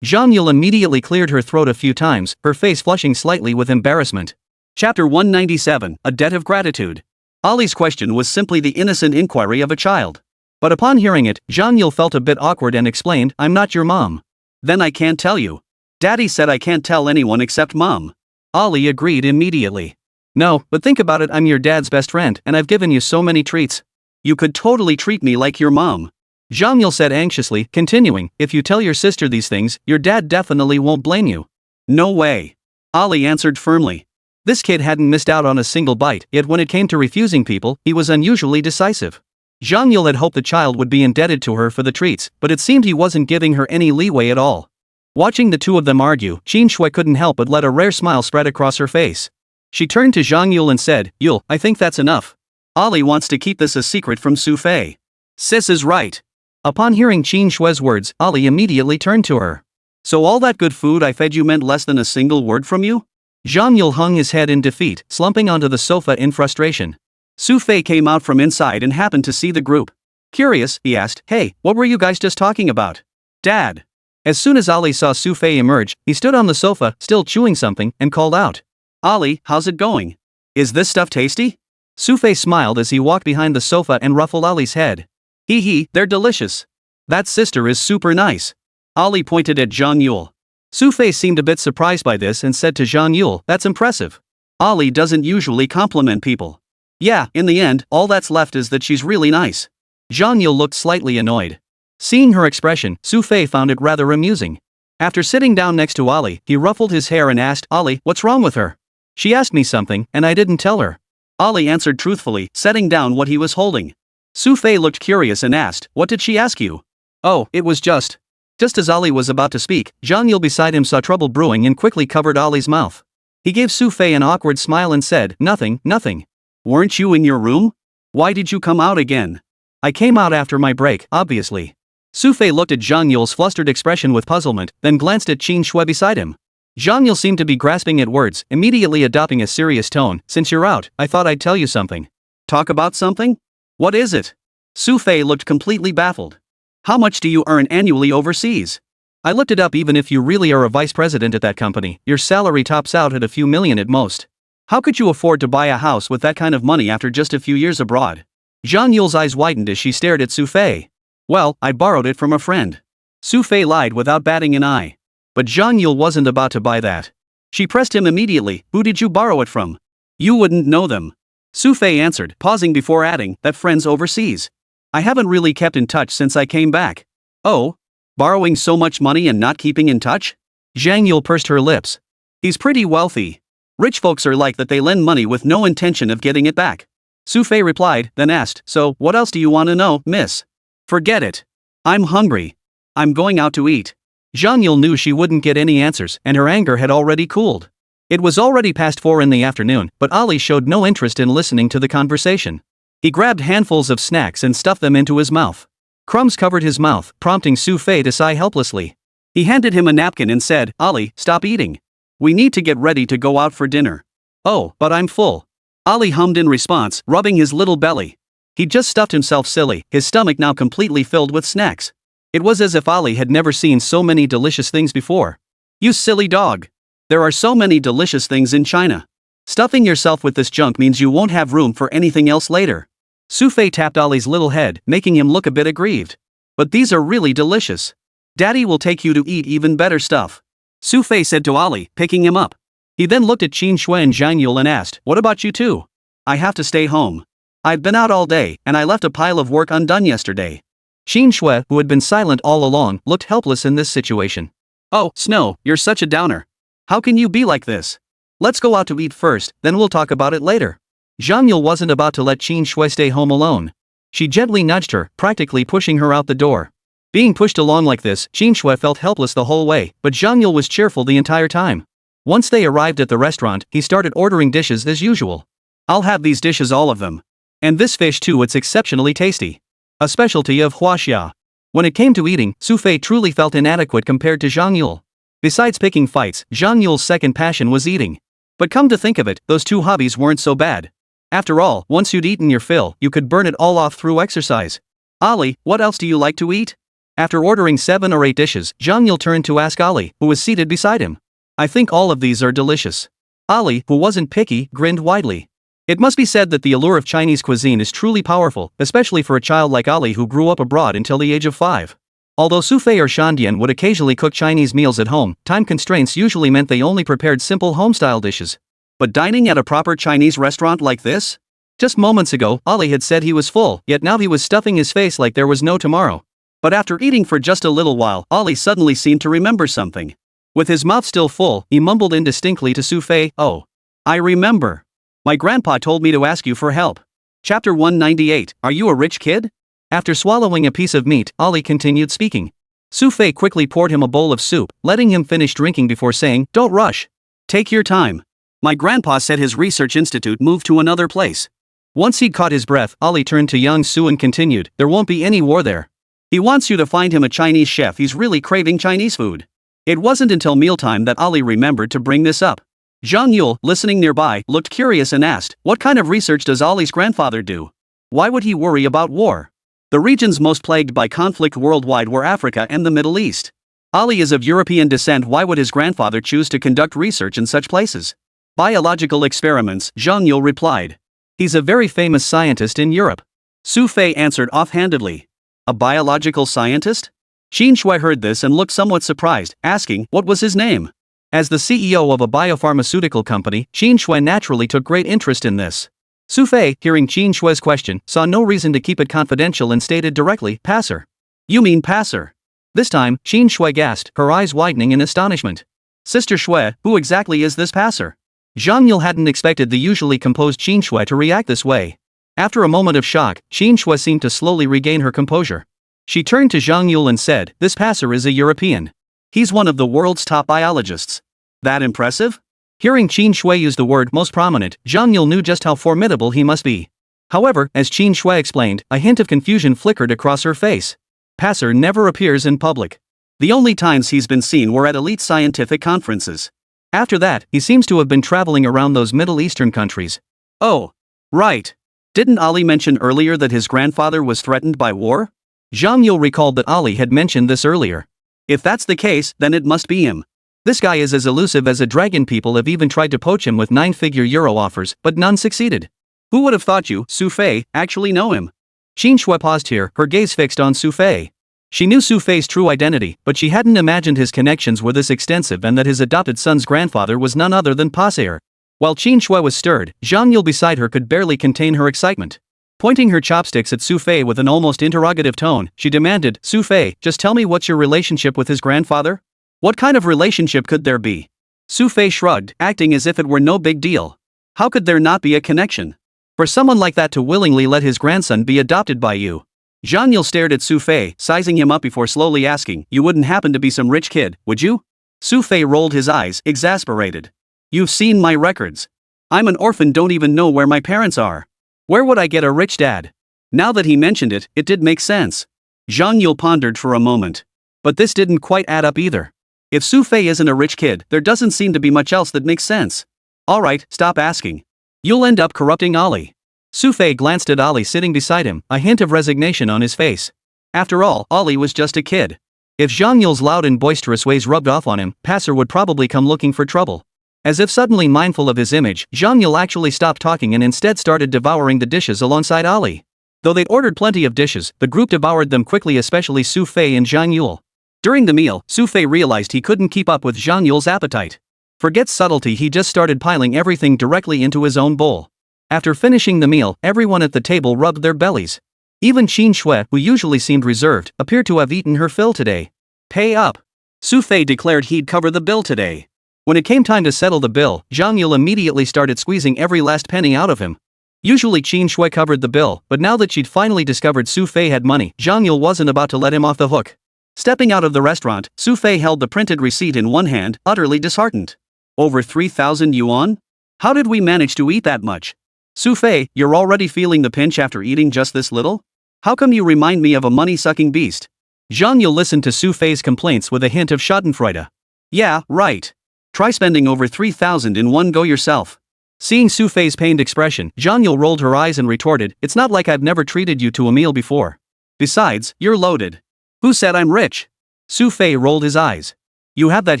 Zhang Yule immediately cleared her throat a few times, her face flushing slightly with embarrassment. Chapter 197, A Debt of Gratitude. Ollie's question was simply the innocent inquiry of a child. But upon hearing it, Zhang Yule felt a bit awkward and explained, "I'm not your mom." "Then I can't tell you. Daddy said I can't tell anyone except Mom." Ollie agreed immediately. "No, but think about it, I'm your dad's best friend, and I've given you so many treats. You could totally treat me like your mom." Zhang Yule said anxiously, continuing, "If you tell your sister these things, your dad definitely won't blame you." "No way." Ollie answered firmly. This kid hadn't missed out on a single bite, yet when it came to refusing people, he was unusually decisive. Zhang Yule had hoped the child would be indebted to her for the treats, but it seemed he wasn't giving her any leeway at all. Watching the two of them argue, Qin Shui couldn't help but let a rare smile spread across her face. She turned to Zhang Yule and said, "Yule, I think that's enough. Ollie wants to keep this a secret from Xu Fei. Sis is right." Upon hearing Qin Shui's words, Ollie immediately turned to her. "So all that good food I fed you meant less than a single word from you?" Zhang Yule hung his head in defeat, slumping onto the sofa in frustration. Xu Fei came out from inside and happened to see the group. Curious, he asked, "Hey, what were you guys just talking about?" "Dad." As soon as Ollie saw Xu Fei emerge, he stood on the sofa, still chewing something, and called out, "Ollie, how's it going? Is this stuff tasty?" Xu Fei smiled as he walked behind the sofa and ruffled Ollie's head. "Hee hee, they're delicious. That sister is super nice." Ollie pointed at Zhang Yule. Xu Fei seemed a bit surprised by this and said to Zhang Yule, "That's impressive. Ollie doesn't usually compliment people." "Yeah, in the end, all that's left is that she's really nice." Zhang Yule looked slightly annoyed. Seeing her expression, Xu Fei found it rather amusing. After sitting down next to Ollie, he ruffled his hair and asked, "Ollie, what's wrong with her? She asked me something, and I didn't tell her." Ollie answered truthfully, setting down what he was holding. Xu Fei looked curious and asked, "What did she ask you?" "Oh, it was just..." Just as Ollie was about to speak, Zhang Yule beside him saw trouble brewing and quickly covered Ollie's mouth. He gave Xu Fei an awkward smile and said, "Nothing, nothing. Weren't you in your room? Why did you come out again?" "I came out after my break, obviously." Xu Fei looked at Zhang Yule's flustered expression with puzzlement, then glanced at Qin Shui beside him. Zhang Yule seemed to be grasping at words, immediately adopting a serious tone. "Since you're out, I thought I'd tell you something." "Talk about something? What is it?" Xu Fei looked completely baffled. "How much do you earn annually overseas?" "I looked it up. Even if you really are a vice president at that company, your salary tops out at a few million at most. How could you afford to buy a house with that kind of money after just a few years abroad?" Zhang Yule's eyes widened as she stared at Xu Fei. "Well, I borrowed it from a friend." Xu Fei lied without batting an eye. But Zhang Yule wasn't about to buy that. She pressed him immediately, "Who did you borrow it from? You wouldn't know them." Xu Fei answered, pausing before adding, "That friends overseas. I haven't really kept in touch since I came back." "Oh? Borrowing so much money and not keeping in touch?" Zhang Yule pursed her lips. "He's pretty wealthy. Rich folks are like that, they lend money with no intention of getting it back." Xu Fei replied, then asked, "So, what else do you want to know, miss?" "Forget it. I'm hungry. I'm going out to eat." Zhang Yule knew she wouldn't get any answers, and her anger had already cooled. It was already past 4 in the afternoon, but Ollie showed no interest in listening to the conversation. He grabbed handfuls of snacks and stuffed them into his mouth. Crumbs covered his mouth, prompting Xu Fei to sigh helplessly. He handed him a napkin and said, "Ollie, stop eating. We need to get ready to go out for dinner." "Oh, but I'm full." Ollie hummed in response, rubbing his little belly. He'd just stuffed himself silly, his stomach now completely filled with snacks. It was as if Ollie had never seen so many delicious things before. "You silly dog. There are so many delicious things in China. Stuffing yourself with this junk means you won't have room for anything else later." Xu Fei tapped Ollie's little head, making him look a bit aggrieved. "But these are really delicious. Daddy will take you to eat even better stuff," Xu Fei said to Ollie, picking him up. He then looked at Qin Shui and Zhang Yule and asked, "What about you two?" "I have to stay home. I've been out all day, and I left a pile of work undone yesterday." Qin Shui, who had been silent all along, looked helpless in this situation. "Oh, Snow, you're such a downer. How can you be like this? Let's go out to eat first, then we'll talk about it later." Zhang Yule wasn't about to let Qin Shui stay home alone. She gently nudged her, practically pushing her out the door. Being pushed along like this, Qin Shui felt helpless the whole way, but Zhang Yule was cheerful the entire time. Once they arrived at the restaurant, he started ordering dishes as usual. "I'll have these dishes, all of them. And this fish too, it's exceptionally tasty. A specialty of Huaxia." When it came to eating, Xu Fei truly felt inadequate compared to Zhang Yule. Besides picking fights, Zhang Yule's second passion was eating. But come to think of it, those two hobbies weren't so bad. After all, once you'd eaten your fill, you could burn it all off through exercise. "Ali, what else do you like to eat?" After ordering 7 or 8 dishes, Zhang Yule turned to ask Ali, who was seated beside him. "I think all of these are delicious." Ali, who wasn't picky, grinned widely. It must be said that the allure of Chinese cuisine is truly powerful, especially for a child like Ali who grew up abroad until the age of 5. Although Xu Fei or Shandian would occasionally cook Chinese meals at home, time constraints usually meant they only prepared simple home-style dishes. But dining at a proper Chinese restaurant like this? Just moments ago, Ali had said he was full, yet now he was stuffing his face like there was no tomorrow. But after eating for just a little while, Ali suddenly seemed to remember something. With his mouth still full, he mumbled indistinctly to Xu Fei, "Oh, I remember. My grandpa told me to ask you for help." Chapter 198, Are You a Rich Kid? After swallowing a piece of meat, Ali continued speaking. Xu Fei quickly poured him a bowl of soup, letting him finish drinking before saying, "Don't rush. Take your time. My grandpa said his research institute moved to another place." Once he'd caught his breath, Ali turned to young Su and continued, "There won't be any war there. He wants you to find him a Chinese chef. He's really craving Chinese food." It wasn't until mealtime that Ali remembered to bring this up. Zhang Yule, listening nearby, looked curious and asked, "What kind of research does Ali's grandfather do? Why would he worry about war? The regions most plagued by conflict worldwide were Africa and the Middle East. Ali is of European descent. Why would his grandfather choose to conduct research in such places?" "Biological experiments," Zhang Yule replied. "He's a very famous scientist in Europe." Xu Fei answered offhandedly. "A biological scientist?" Qin Shui heard this and looked somewhat surprised, asking, "What was his name?" As the CEO of a biopharmaceutical company, Qin Shui naturally took great interest in this. Xu Fei, hearing Qin Shui's question, saw no reason to keep it confidential and stated directly, "Passer." "You mean Passer?" This time, Qin Shui gasped, her eyes widening in astonishment. "Sister Shui, who exactly is this Passer?" Zhang Yule hadn't expected the usually composed Qin Shui to react this way. After a moment of shock, Qin Shui seemed to slowly regain her composure. She turned to Zhang Yule and said, "This Passer is a European. He's one of the world's top biologists." "That impressive?" Hearing Qin Shui use the word most prominent, Zhang Yule knew just how formidable he must be. However, as Qin Shui explained, a hint of confusion flickered across her face. Passer never appears in public. The only times he's been seen were at elite scientific conferences. After that, he seems to have been traveling around those Middle Eastern countries. "Oh, right. Didn't Ali mention earlier that his grandfather was threatened by war?" Zhang Yule recalled that Ali had mentioned this earlier. "If that's the case, then it must be him. This guy is as elusive as a dragon. People have even tried to poach him with 9-figure euro offers, but none succeeded. Who would have thought you, Xu Fei, actually know him?" Qin Shui paused here, her gaze fixed on Xu Fei. She knew Xu Fei's true identity, but she hadn't imagined his connections were this extensive and that his adopted son's grandfather was none other than Passer. While Qin Shui was stirred, Zhang Yule beside her could barely contain her excitement. Pointing her chopsticks at Xu Fei with an almost interrogative tone, she demanded, "Xu Fei, just tell me, what's your relationship with his grandfather? What kind of relationship could there be?" Xu Fei shrugged, acting as if it were no big deal. "How could there not be a connection? For someone like that to willingly let his grandson be adopted by you." Zhang Yule stared at Xu Fei, sizing him up before slowly asking, "You wouldn't happen to be some rich kid, would you?" Xu Fei rolled his eyes, exasperated. "You've seen my records. I'm an orphan, don't even know where my parents are. Where would I get a rich dad?" Now that he mentioned it, it did make sense. Zhang Yule pondered for a moment. But this didn't quite add up either. If Xu Fei isn't a rich kid, there doesn't seem to be much else that makes sense. "Alright, stop asking. You'll end up corrupting Ali." Xu Fei glanced at Ali sitting beside him, a hint of resignation on his face. After all, Ali was just a kid. If Zhang Yule's loud and boisterous ways rubbed off on him, Passer would probably come looking for trouble. As if suddenly mindful of his image, Zhang Yule actually stopped talking and instead started devouring the dishes alongside Ali. Though they'd ordered plenty of dishes, the group devoured them quickly, especially Xu Fei and Zhang Yule. During the meal, Xu Fei realized he couldn't keep up with Zhang Yule's appetite. Forget subtlety, he just started piling everything directly into his own bowl. After finishing the meal, everyone at the table rubbed their bellies. Even Qin Shui, who usually seemed reserved, appeared to have eaten her fill today. Pay up. Xu Fei declared he'd cover the bill today. When it came time to settle the bill, Zhang Yule immediately started squeezing every last penny out of him. Usually Qin Shui covered the bill, but now that she'd finally discovered Xu Fei had money, Zhang Yule wasn't about to let him off the hook. Stepping out of the restaurant, Xu Fei held the printed receipt in one hand, utterly disheartened. Over 3,000 yuan? How did we manage to eat that much? Xu Fei, you're already feeling the pinch after eating just this little? How come you remind me of a money-sucking beast? Zhang Yule listened to Xu Fei's complaints with a hint of schadenfreude. Yeah, right. Try spending over 3,000 in one go yourself. Seeing Xu Fei's pained expression, Zhang Yule rolled her eyes and retorted, it's not like I've never treated you to a meal before. Besides, you're loaded. Who said I'm rich? Xu Fei rolled his eyes. You have that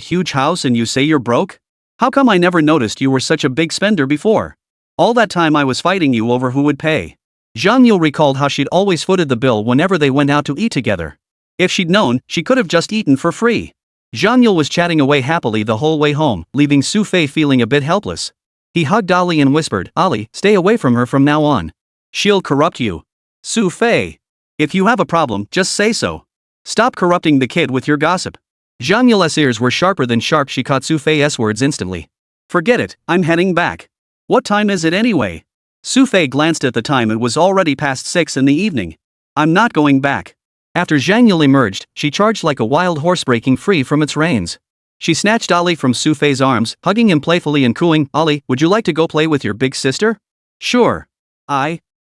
huge house and you say you're broke? How come I never noticed you were such a big spender before? All that time I was fighting you over who would pay. Zhang Yule recalled how she'd always footed the bill whenever they went out to eat together. If she'd known, she could have just eaten for free. Zhang Yule was chatting away happily the whole way home, leaving Xu Fei feeling a bit helpless. He hugged Ali and whispered, Ali, stay away from her from now on. She'll corrupt you. Xu Fei. If you have a problem, just say so. Stop corrupting the kid with your gossip. Zhang Yule's ears were sharper than sharp. She caught Xu Fei's words instantly. Forget it, I'm heading back. What time is it anyway? Xu Fei glanced at the time. It was already past 6 in the evening. I'm not going back. After Zhang Yule emerged, she charged like a wild horse breaking free from its reins. She snatched Ali from Xu Fei's arms, hugging him playfully and cooing, Ali, would you like to go play with your big sister? Sure.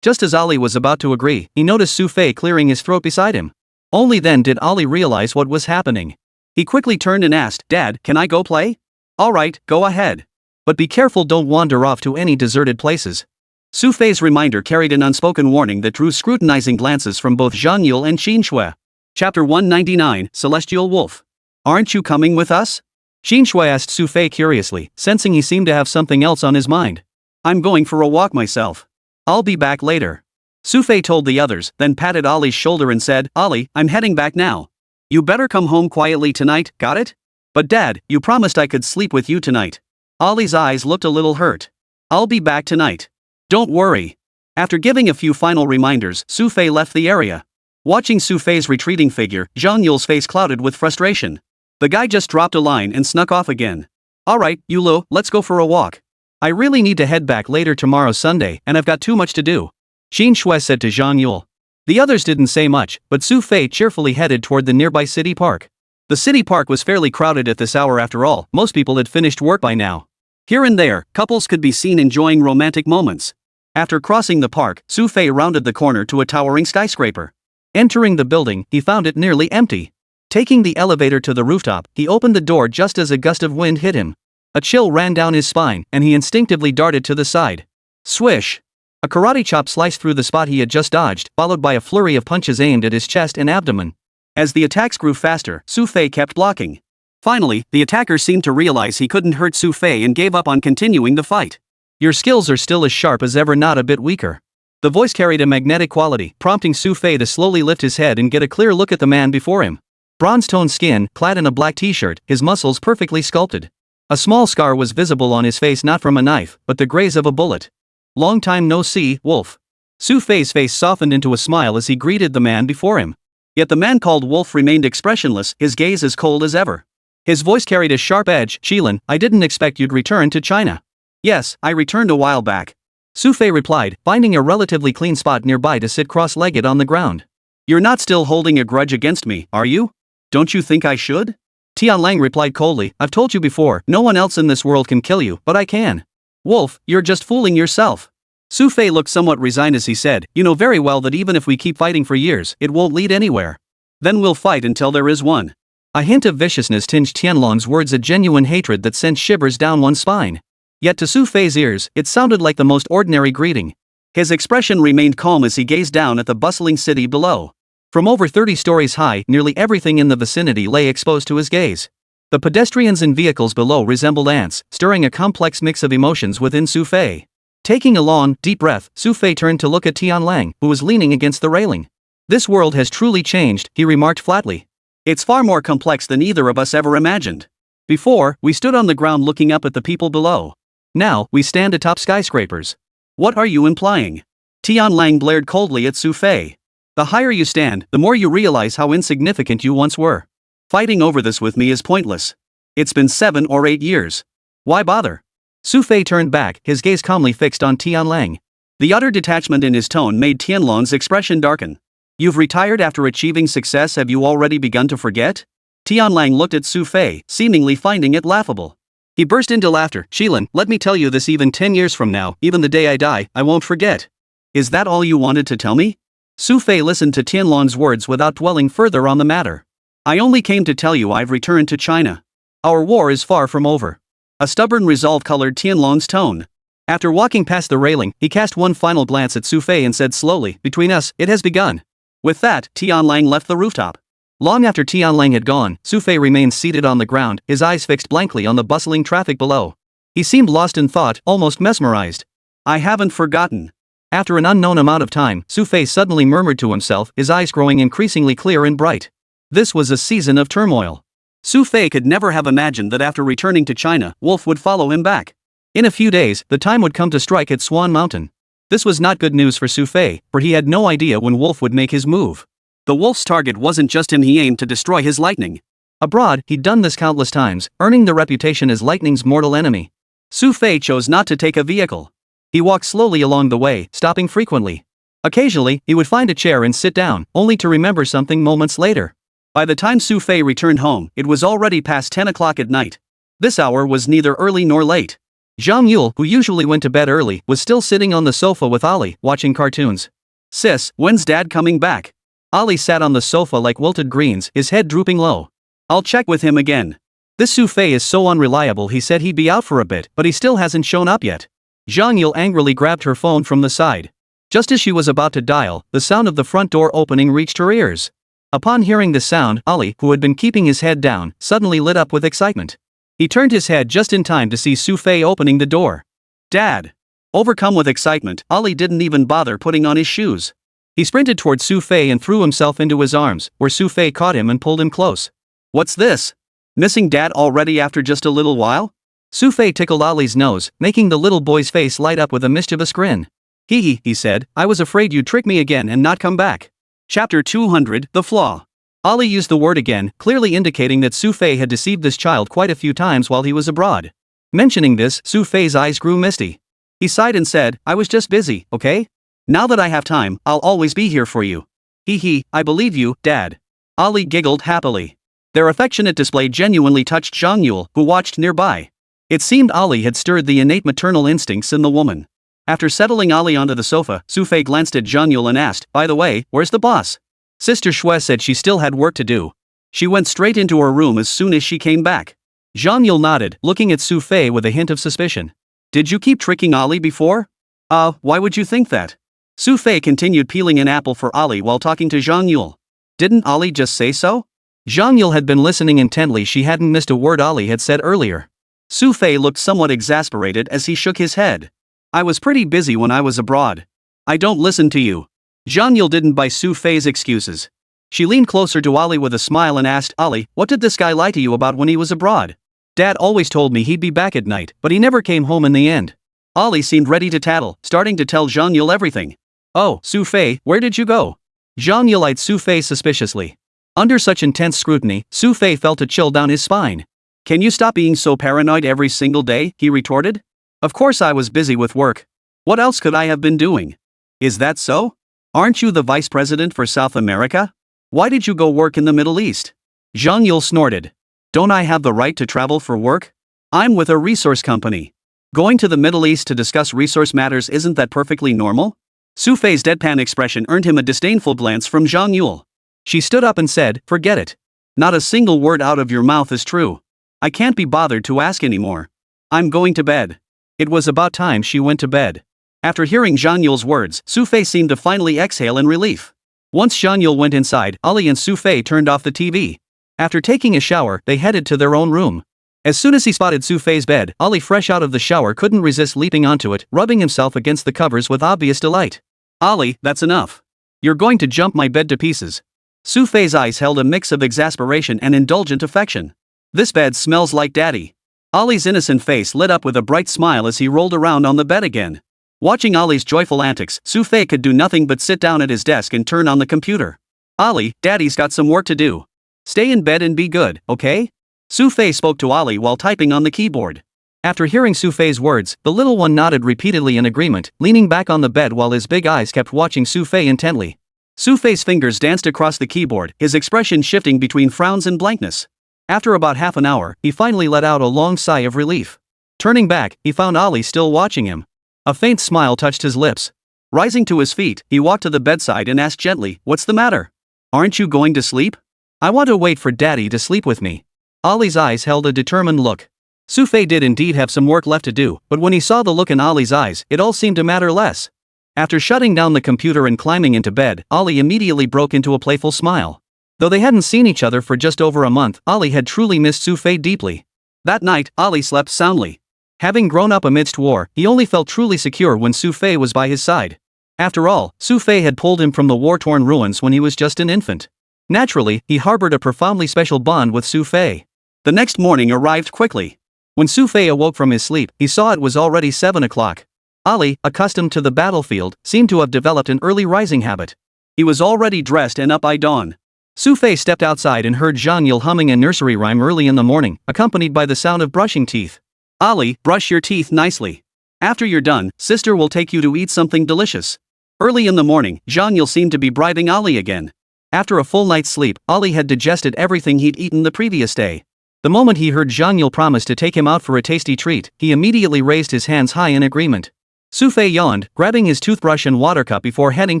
Just as Ali was about to agree, he noticed Xu Fei clearing his throat beside him. Only then did Ali realize what was happening. He quickly turned and asked, Dad, can I go play? Alright, go ahead. But be careful, don't wander off to any deserted places. Xu Fei's reminder carried an unspoken warning that drew scrutinizing glances from both Zhang Yule and Qin Shui. Chapter 199, Celestial Wolf. Aren't you coming with us? Qin Shui asked Xu Fei curiously, sensing he seemed to have something else on his mind. I'm going for a walk myself. I'll be back later. Xu Fei told the others, then patted Ali's shoulder and said, Ali, I'm heading back now. You better come home quietly tonight, got it? But Dad, you promised I could sleep with you tonight. Ali's eyes looked a little hurt. I'll be back tonight. Don't worry. After giving a few final reminders, Xu Fei left the area. Watching Xu Fei's retreating figure, Zhang Yule's face clouded with frustration. The guy just dropped a line and snuck off again. Alright, Yule, let's go for a walk. I really need to head back later tomorrow Sunday and I've got too much to do. Qin Shui said to Zhang Yule. The others didn't say much, but Xu Fei cheerfully headed toward the nearby city park. The city park was fairly crowded at this hour after all, most people had finished work by now. Here and there, couples could be seen enjoying romantic moments. After crossing the park, Xu Fei rounded the corner to a towering skyscraper. Entering the building, he found it nearly empty. Taking the elevator to the rooftop, he opened the door just as a gust of wind hit him. A chill ran down his spine, and he instinctively darted to the side. Swish! A karate chop sliced through the spot he had just dodged, followed by a flurry of punches aimed at his chest and abdomen. As the attacks grew faster, Xu Fei kept blocking. Finally, the attacker seemed to realize he couldn't hurt Xu Fei and gave up on continuing the fight. Your skills are still as sharp as ever, not a bit weaker. The voice carried a magnetic quality, prompting Xu Fei to slowly lift his head and get a clear look at the man before him. Bronze-toned skin, clad in a black t-shirt, his muscles perfectly sculpted. A small scar was visible on his face, not from a knife, but the graze of a bullet. Long time no see, Wolf. Xu Fei's face softened into a smile as he greeted the man before him. Yet the man called Wolf remained expressionless, his gaze as cold as ever. His voice carried a sharp edge, Qilin, I didn't expect you'd return to China. Yes, I returned a while back. Xu Fei replied, finding a relatively clean spot nearby to sit cross-legged on the ground. You're not still holding a grudge against me, are you? Don't you think I should? Tianlang replied coldly, I've told you before, no one else in this world can kill you, but I can. Wolf, you're just fooling yourself. Xu Fei looked somewhat resigned as he said, you know very well that even if we keep fighting for years, it won't lead anywhere. Then we'll fight until there is one. A hint of viciousness tinged Tianlong's words, a genuine hatred that sent shivers down one's spine. Yet to Xu Fei's ears, it sounded like the most ordinary greeting. His expression remained calm as he gazed down at the bustling city below. From over 30 stories high, nearly everything in the vicinity lay exposed to his gaze. The pedestrians and vehicles below resembled ants, stirring a complex mix of emotions within Xu Fei. Taking a long, deep breath, Xu Fei turned to look at Tianlang, who was leaning against the railing. This world has truly changed, he remarked flatly. It's far more complex than either of us ever imagined. Before, we stood on the ground looking up at the people below. Now, we stand atop skyscrapers. What are you implying? Tianlang blared coldly at Xu Fei. The higher you stand, the more you realize how insignificant you once were. Fighting over this with me is pointless. It's been 7 or 8 years. Why bother? Xu Fei turned back, his gaze calmly fixed on Tianlang. The utter detachment in his tone made Tianlang's expression darken. You've retired after achieving success. Have you already begun to forget? Tianlang looked at Xu Fei, seemingly finding it laughable. He burst into laughter. Shilin, let me tell you this, even 10 years from now, even the day I die, I won't forget. Is that all you wanted to tell me? Xu Fei listened to Tianlang's words without dwelling further on the matter. I only came to tell you I've returned to China. Our war is far from over. A stubborn resolve colored Tianlang's tone. After walking past the railing, he cast one final glance at Xu Fei and said slowly, between us, it has begun. With that, Tianlang left the rooftop. Long after Tianlang had gone, Xu Fei remained seated on the ground, his eyes fixed blankly on the bustling traffic below. He seemed lost in thought, almost mesmerized. I haven't forgotten. After an unknown amount of time, Xu Fei suddenly murmured to himself, his eyes growing increasingly clear and bright. This was a season of turmoil. Xu Fei could never have imagined that after returning to China, Wolf would follow him back. In a few days, the time would come to strike at Swan Mountain. This was not good news for Xu Fei, for he had no idea when Wolf would make his move. The Wolf's target wasn't just him, he aimed to destroy his lightning. Abroad, he'd done this countless times, earning the reputation as lightning's mortal enemy. Xu Fei chose not to take a vehicle. He walked slowly along the way, stopping frequently. Occasionally, he would find a chair and sit down, only to remember something moments later. By the time Xu Fei returned home, it was already past 10 o'clock at night. This hour was neither early nor late. Zhang Yule, who usually went to bed early, was still sitting on the sofa with Ali, watching cartoons. Sis, when's Dad coming back? Ali sat on the sofa like wilted greens, his head drooping low. I'll check with him again. This Xu Fei is so unreliable. He said he'd be out for a bit, but he still hasn't shown up yet. Zhang Yule angrily grabbed her phone from the side. Just as she was about to dial, the sound of the front door opening reached her ears. Upon hearing the sound, Ali, who had been keeping his head down, suddenly lit up with excitement. He turned his head just in time to see Xu Fei opening the door. Dad! Overcome with excitement, Ali didn't even bother putting on his shoes. He sprinted toward Xu Fei and threw himself into his arms, where Xu Fei caught him and pulled him close. What's this? Missing Dad already after just a little while? Xu Fei tickled Ali's nose, making the little boy's face light up with a mischievous grin. Hee, he said, I was afraid you'd trick me again and not come back. Chapter 200, The Flaw. Ali used the word again, clearly indicating that Xu Fei had deceived this child quite a few times while he was abroad. Mentioning this, Xu Fei's eyes grew misty. He sighed and said, I was just busy, okay? Now that I have time, I'll always be here for you. Hee, I believe you, Dad. Ali giggled happily. Their affectionate display genuinely touched Zhang Yule, who watched nearby. It seemed Ali had stirred the innate maternal instincts in the woman. After settling Ali onto the sofa, Xu Fei glanced at Zhang Yule and asked, by the way, where's the boss? Sister Xue said she still had work to do. She went straight into her room as soon as she came back. Zhang Yule nodded, looking at Xu Fei with a hint of suspicion. Did you keep tricking Ali before? Why would you think that? Xu Fei continued peeling an apple for Ali while talking to Zhang Yule. Didn't Ali just say so? Zhang Yule had been listening intently. She hadn't missed a word Ali had said earlier. Xu Fei looked somewhat exasperated as he shook his head. I was pretty busy when I was abroad. I don't listen to you. Zhang Yule didn't buy Xu Fei's excuses. She leaned closer to Ali with a smile and asked, Ali, what did this guy lie to you about when he was abroad? Dad always told me he'd be back at night, but he never came home in the end. Ali seemed ready to tattle, starting to tell Zhang Yule everything. Oh, Xu Fei, where did you go? Zhang Yule eyed Xu Fei suspiciously. Under such intense scrutiny, Xu Fei felt a chill down his spine. Can you stop being so paranoid every single day? He retorted. Of course I was busy with work. What else could I have been doing? Is that so? Aren't you the vice president for South America? Why did you go work in the Middle East? Zhang Yule snorted. Don't I have the right to travel for work? I'm with a resource company. Going to the Middle East to discuss resource matters, isn't that perfectly normal? Xu Fei's deadpan expression earned him a disdainful glance from Zhang Yule. She stood up and said, forget it. Not a single word out of your mouth is true. I can't be bothered to ask anymore. I'm going to bed. It was about time she went to bed. After hearing Zhang Yule's words, Xu Fei seemed to finally exhale in relief. Once Zhang Yule went inside, Ali and Xu Fei turned off the TV. After taking a shower, they headed to their own room. As soon as he spotted Xu Fei's bed, Ali, fresh out of the shower, couldn't resist leaping onto it, rubbing himself against the covers with obvious delight. Ali, that's enough. You're going to jump my bed to pieces. Xu Fei's eyes held a mix of exasperation and indulgent affection. This bed smells like daddy. Ollie's innocent face lit up with a bright smile as he rolled around on the bed again. Watching Ollie's joyful antics, Xu Fei could do nothing but sit down at his desk and turn on the computer. Ollie, daddy's got some work to do. Stay in bed and be good, okay? Xu Fei spoke to Ollie while typing on the keyboard. After hearing Xu Fei's words, the little one nodded repeatedly in agreement, leaning back on the bed while his big eyes kept watching Xu Fei intently. Xu Fei's fingers danced across the keyboard, his expression shifting between frowns and blankness. After about half an hour, he finally let out a long sigh of relief. Turning back, he found Ollie still watching him. A faint smile touched his lips. Rising to his feet, he walked to the bedside and asked gently, "What's the matter? Aren't you going to sleep?" "I want to wait for Daddy to sleep with me." Ollie's eyes held a determined look. Xu Fei did indeed have some work left to do, but when he saw the look in Ollie's eyes, it all seemed to matter less. After shutting down the computer and climbing into bed, Ollie immediately broke into a playful smile. Though they hadn't seen each other for just over a month, Ollie had truly missed Xu Fei deeply. That night, Ollie slept soundly. Having grown up amidst war, he only felt truly secure when Xu Fei was by his side. After all, Xu Fei had pulled him from the war-torn ruins when he was just an infant. Naturally, he harbored a profoundly special bond with Xu Fei. The next morning arrived quickly. When Xu Fei awoke from his sleep, he saw it was already 7 o'clock. Ollie, accustomed to the battlefield, seemed to have developed an early rising habit. He was already dressed and up by dawn. Xu Fei stepped outside and heard Zhang Yule humming a nursery rhyme early in the morning, accompanied by the sound of brushing teeth. "Ollie, brush your teeth nicely. After you're done, sister will take you to eat something delicious." Early in the morning, Zhang Yule seemed to be bribing Ollie again. After a full night's sleep, Ollie had digested everything he'd eaten the previous day. The moment he heard Zhang Yule promise to take him out for a tasty treat, he immediately raised his hands high in agreement. Xu Fei yawned, grabbing his toothbrush and water cup before heading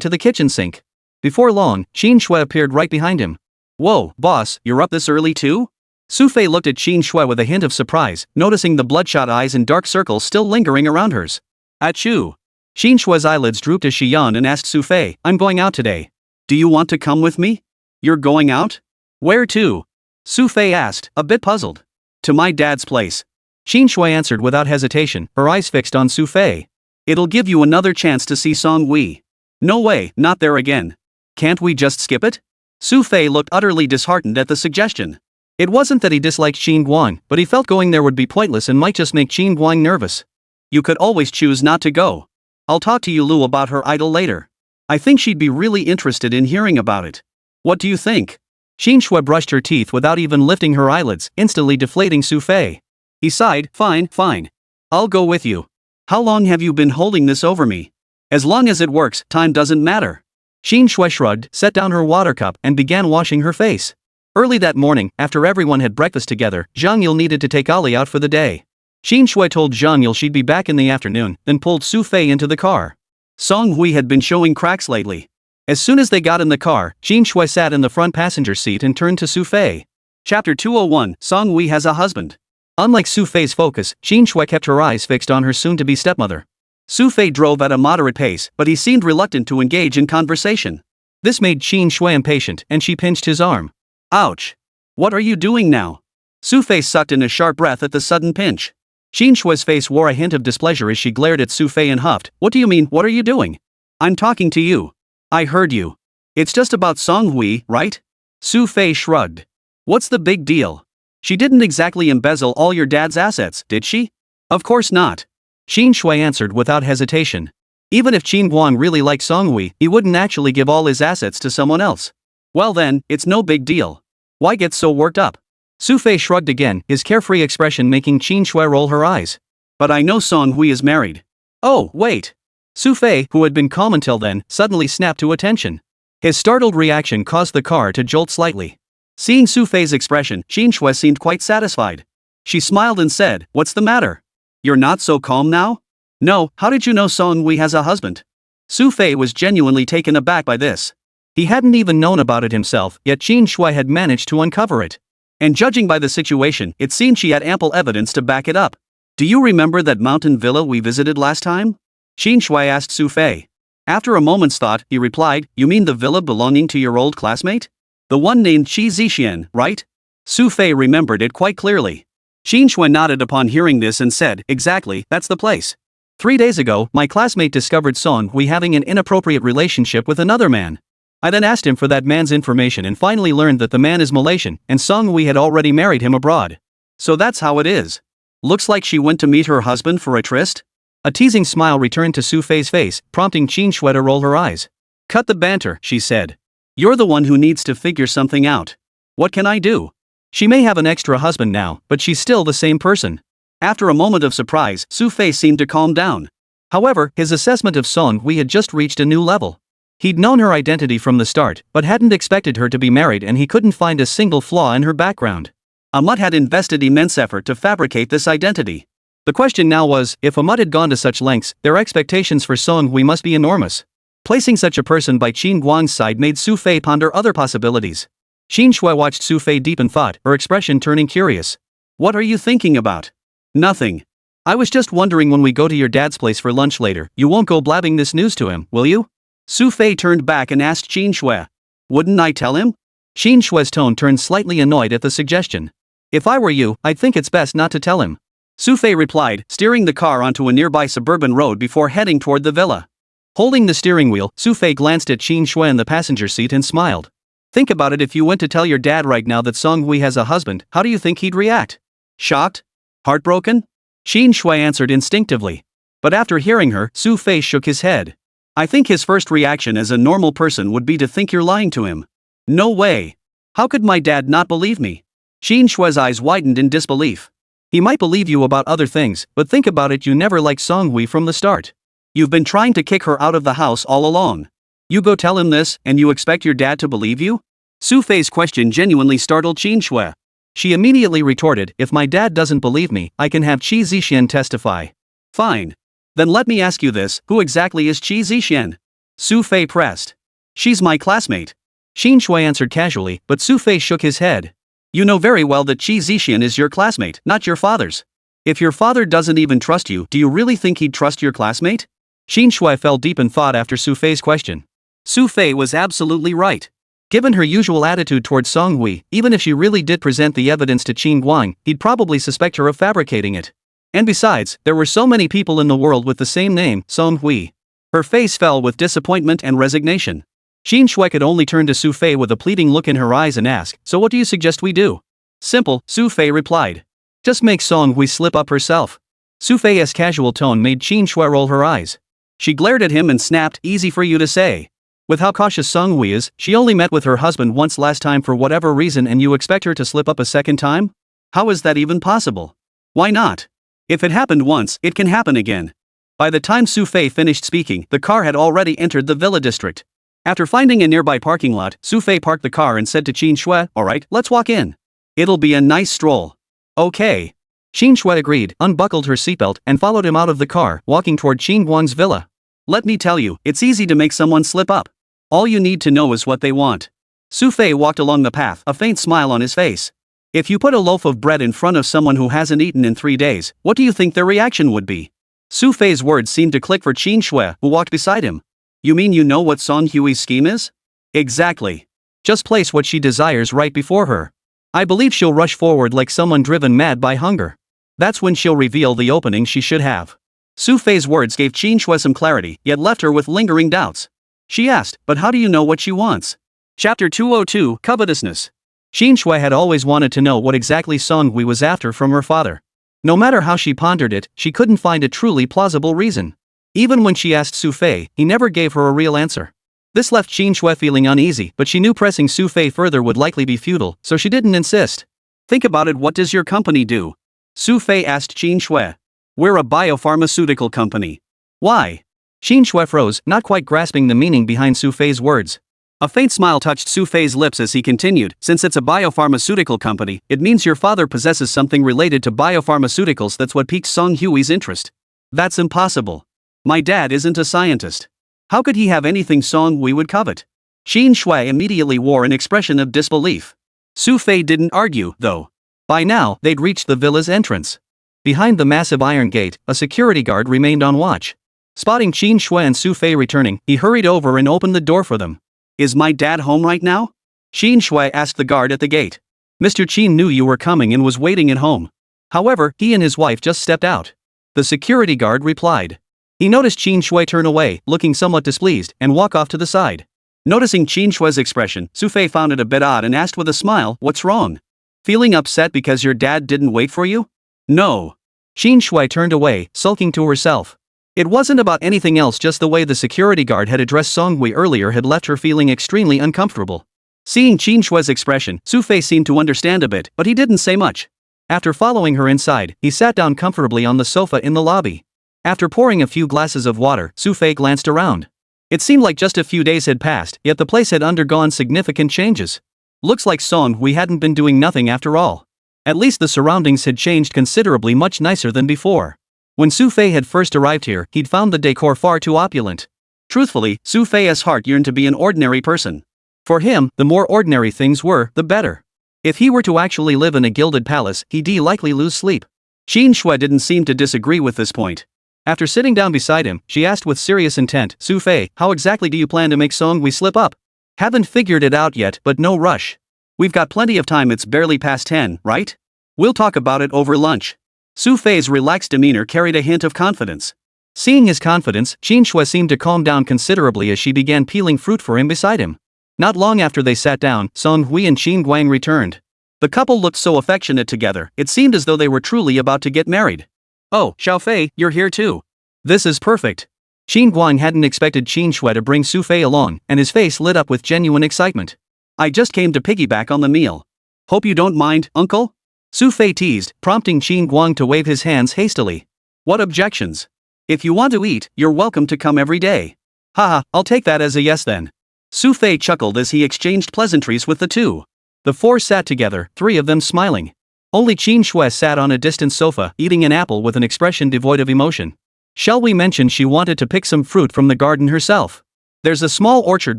to the kitchen sink. Before long, Qin Shui appeared right behind him. "Whoa, boss, you're up this early too?" Xu Fei looked at Qin Shui with a hint of surprise, noticing the bloodshot eyes and dark circles still lingering around hers. "Achoo." Qin Shui's eyelids drooped as she yawned and asked Xu Fei, "I'm going out today. Do you want to come with me?" "You're going out? Where to?" Xu Fei asked, a bit puzzled. "To my dad's place." Qin Shui answered without hesitation, her eyes fixed on Xu Fei. "It'll give you another chance to see Song Wei." "No way, not there again. Can't we just skip it?" Xu Fei looked utterly disheartened at the suggestion. It wasn't that he disliked Qin Guang, but he felt going there would be pointless and might just make Qin Guang nervous. "You could always choose not to go. I'll talk to Yulu about her idol later. I think she'd be really interested in hearing about it. What do you think?" Qin Shui brushed her teeth without even lifting her eyelids, instantly deflating Xu Fei. He sighed, Fine. I'll go with you. How long have you been holding this over me?" "As long as it works, time doesn't matter." Qin Shui shrugged, set down her water cup, and began washing her face. Early that morning, after everyone had breakfast together, Zhang Yule needed to take Ollie out for the day. Qin Shui told Zhang Yule she'd be back in the afternoon, then pulled Xu Fei into the car. Song Hui had been showing cracks lately. As soon as they got in the car, Qin Shui sat in the front passenger seat and turned to Xu Fei. Chapter 201, Song Hui has a husband. Unlike Xu Fei's focus, Qin Shui kept her eyes fixed on her soon-to-be stepmother. Xu Fei drove at a moderate pace, but he seemed reluctant to engage in conversation. This made Qin Shui impatient, and she pinched his arm. "Ouch. What are you doing now?" Xu Fei sucked in a sharp breath at the sudden pinch. Qin Shui's face wore a hint of displeasure as she glared at Xu Fei and huffed, "What do you mean, what are you doing?" "I'm talking to you. I heard you. It's just about Song Hui, right?" Xu Fei shrugged. "What's the big deal? She didn't exactly embezzle all your dad's assets, did she?" "Of course not." Qin Shui answered without hesitation. Even if Qin Guang really liked Song Hui, he wouldn't actually give all his assets to someone else. "Well then, it's no big deal. Why get so worked up?" Xu Fei shrugged again, his carefree expression making Qin Shui roll her eyes. "But I know Song Hui is married." "Oh, wait." Xu Fei, who had been calm until then, suddenly snapped to attention. His startled reaction caused the car to jolt slightly. Seeing Xu Fei's expression, Qin Shui seemed quite satisfied. She smiled and said, "What's the matter? You're not so calm now?" "No, how did you know Song Hui has a husband?" Xu Fei was genuinely taken aback by this. He hadn't even known about it himself, yet Qin Shui had managed to uncover it. And judging by the situation, it seemed she had ample evidence to back it up. "Do you remember that mountain villa we visited last time?" Qin Shui asked Xu Fei. After a moment's thought, he replied, "You mean the villa belonging to your old classmate? The one named Qi Zixian, right?" Xu Fei remembered it quite clearly. Qin Shui nodded upon hearing this and said, "Exactly, that's the place. 3 days ago, my classmate discovered Song Hui having an inappropriate relationship with another man. I then asked him for that man's information and finally learned that the man is Malaysian, and Song Hui had already married him abroad. So that's how it is. Looks like she went to meet her husband for a tryst? A teasing smile returned to Xu Fei's face, prompting Qin Shui to roll her eyes. Cut the banter, she said. You're the one who needs to figure something out. What can I do? She may have an extra husband now, but she's still the same person. After a moment of surprise, Xu Fei seemed to calm down. However, his assessment of Song Hui had just reached a new level. He'd known her identity from the start, but hadn't expected her to be married, and he couldn't find a single flaw in her background. Ahmad had invested immense effort to fabricate this identity. The question now was, if Ahmad had gone to such lengths, their expectations for Song Hui must be enormous. Placing such a person by Qin Guang's side made Xu Fei ponder other possibilities. Qin Shui watched Xu Fei deep in thought, her expression turning curious. What are you thinking about? Nothing. I was just wondering, when we go to your dad's place for lunch later, you won't go blabbing this news to him, will you? Xu Fei turned back and asked Qin Shui. Wouldn't I tell him? Qin Shui's tone turned slightly annoyed at the suggestion. If I were you, I'd think it's best not to tell him. Xu Fei replied, steering the car onto a nearby suburban road before heading toward the villa. Holding the steering wheel, Xu Fei glanced at Qin Shui in the passenger seat and smiled. Think about it, if you went to tell your dad right now that Song Hui has a husband, how do you think he'd react? Shocked? Heartbroken? Qin Shui answered instinctively. But after hearing her, Xu Fei shook his head. I think his first reaction as a normal person would be to think you're lying to him. No way. How could my dad not believe me? Qin Shui's eyes widened in disbelief. He might believe you about other things, but think about it, you never liked Song Hui from the start. You've been trying to kick her out of the house all along. You go tell him this, and you expect your dad to believe you? Xu Fei's question genuinely startled Qin Shui. She immediately retorted, if my dad doesn't believe me, I can have Qi Zixian testify. Fine. Then let me ask you this, who exactly is Qi Zixian? Xu Fei pressed. She's my classmate. Qin Shui answered casually, but Xu Fei shook his head. You know very well that Qi Zixian is your classmate, not your father's. If your father doesn't even trust you, do you really think he'd trust your classmate? Qin Shui fell deep in thought after Xu Fei's question. Xu Fei was absolutely right. Given her usual attitude towards Song Hui, even if she really did present the evidence to Qin Guang, he'd probably suspect her of fabricating it. And besides, there were so many people in the world with the same name, Song Hui. Her face fell with disappointment and resignation. Qin Shui could only turn to Xu Fei with a pleading look in her eyes and ask, so what do you suggest we do? Simple, Xu Fei replied. Just make Song Hui slip up herself. Xu Fei's casual tone made Qin Shui roll her eyes. She glared at him and snapped, easy for you to say. With how cautious Song Hui is, she only met with her husband once last time for whatever reason, and you expect her to slip up a second time? How is that even possible? Why not? If it happened once, it can happen again. By the time Xu Fei finished speaking, the car had already entered the villa district. After finding a nearby parking lot, Xu Fei parked the car and said to Qin Shui, alright, let's walk in. It'll be a nice stroll. Okay. Qin Shui agreed, unbuckled her seatbelt, and followed him out of the car, walking toward Qin Guang's villa. Let me tell you, it's easy to make someone slip up. All you need to know is what they want. Xu Fei walked along the path, a faint smile on his face. If you put a loaf of bread in front of someone who hasn't eaten in 3 days, what do you think their reaction would be? Xu Fei's words seemed to click for Qin Shui, who walked beside him. You mean you know what Song Hui's scheme is? Exactly. Just place what she desires right before her. I believe she'll rush forward like someone driven mad by hunger. That's when she'll reveal the opening she should have. Xu Fei's words gave Qin Shui some clarity, yet left her with lingering doubts. She asked, but how do you know what she wants? Chapter 202, Covetousness. Qin Shui had always wanted to know what exactly Song Hui was after from her father. No matter how she pondered it, she couldn't find a truly plausible reason. Even when she asked Xu Fei, he never gave her a real answer. This left Qin Shui feeling uneasy, but she knew pressing Xu Fei further would likely be futile, so she didn't insist. Think about it, what does your company do? Xu Fei asked Qin Shui. We're a biopharmaceutical company. Why? Qin Shui froze, not quite grasping the meaning behind Xu Fei's words. A faint smile touched Xu Fei's lips as he continued, since it's a biopharmaceutical company, it means your father possesses something related to biopharmaceuticals. That's what piqued Song Hui's interest. That's impossible. My dad isn't a scientist. How could he have anything Song Hui would covet? Qin Shui immediately wore an expression of disbelief. Xu Fei didn't argue, though. By now, they'd reached the villa's entrance. Behind the massive iron gate, a security guard remained on watch. Spotting Qin Shui and Xu Fei returning, he hurried over and opened the door for them. Is my dad home right now? Qin Shui asked the guard at the gate. Mr. Qin knew you were coming and was waiting at home. However, he and his wife just stepped out. The security guard replied. He noticed Qin Shui turn away, looking somewhat displeased, and walk off to the side. Noticing Qin Shui's expression, Xu Fei found it a bit odd and asked with a smile, what's wrong? Feeling upset because your dad didn't wait for you? No. Xin Shui turned away, sulking to herself. It wasn't about anything else, just the way the security guard had addressed Song Hui earlier had left her feeling extremely uncomfortable. Seeing Xin Shui's expression, Xu Fei seemed to understand a bit, but he didn't say much. After following her inside, he sat down comfortably on the sofa in the lobby. After pouring a few glasses of water, Xu Fei glanced around. It seemed like just a few days had passed, yet the place had undergone significant changes. Looks like Song Hui hadn't been doing nothing after all. At least the surroundings had changed considerably, much nicer than before. When Xu Fei had first arrived here, he'd found the decor far too opulent. Truthfully, Xu Fei's heart yearned to be an ordinary person. For him, the more ordinary things were, the better. If he were to actually live in a gilded palace, he'd likely lose sleep. Xin Shui didn't seem to disagree with this point. After sitting down beside him, she asked with serious intent, Xu Fei, how exactly do you plan to make Song Hui slip up? Haven't figured it out yet, but no rush. We've got plenty of time, it's barely past 10, right? We'll talk about it over lunch. Xu Fei's relaxed demeanor carried a hint of confidence. Seeing his confidence, Xin Shui seemed to calm down considerably as she began peeling fruit for him beside him. Not long after they sat down, Song Hui and Qin Guang returned. The couple looked so affectionate together, it seemed as though they were truly about to get married. Oh, Xiao Fei, you're here too. This is perfect. Qin Guang hadn't expected Xin Shui to bring Xu Fei along, and his face lit up with genuine excitement. I just came to piggyback on the meal. Hope you don't mind, uncle? Xu Fei teased, prompting Qin Guang to wave his hands hastily. What objections? If you want to eat, you're welcome to come every day. Haha, I'll take that as a yes then. Xu Fei chuckled as he exchanged pleasantries with the two. The four sat together, three of them smiling. Only Qin Shui sat on a distant sofa, eating an apple with an expression devoid of emotion. Shall we mention she wanted to pick some fruit from the garden herself? There's a small orchard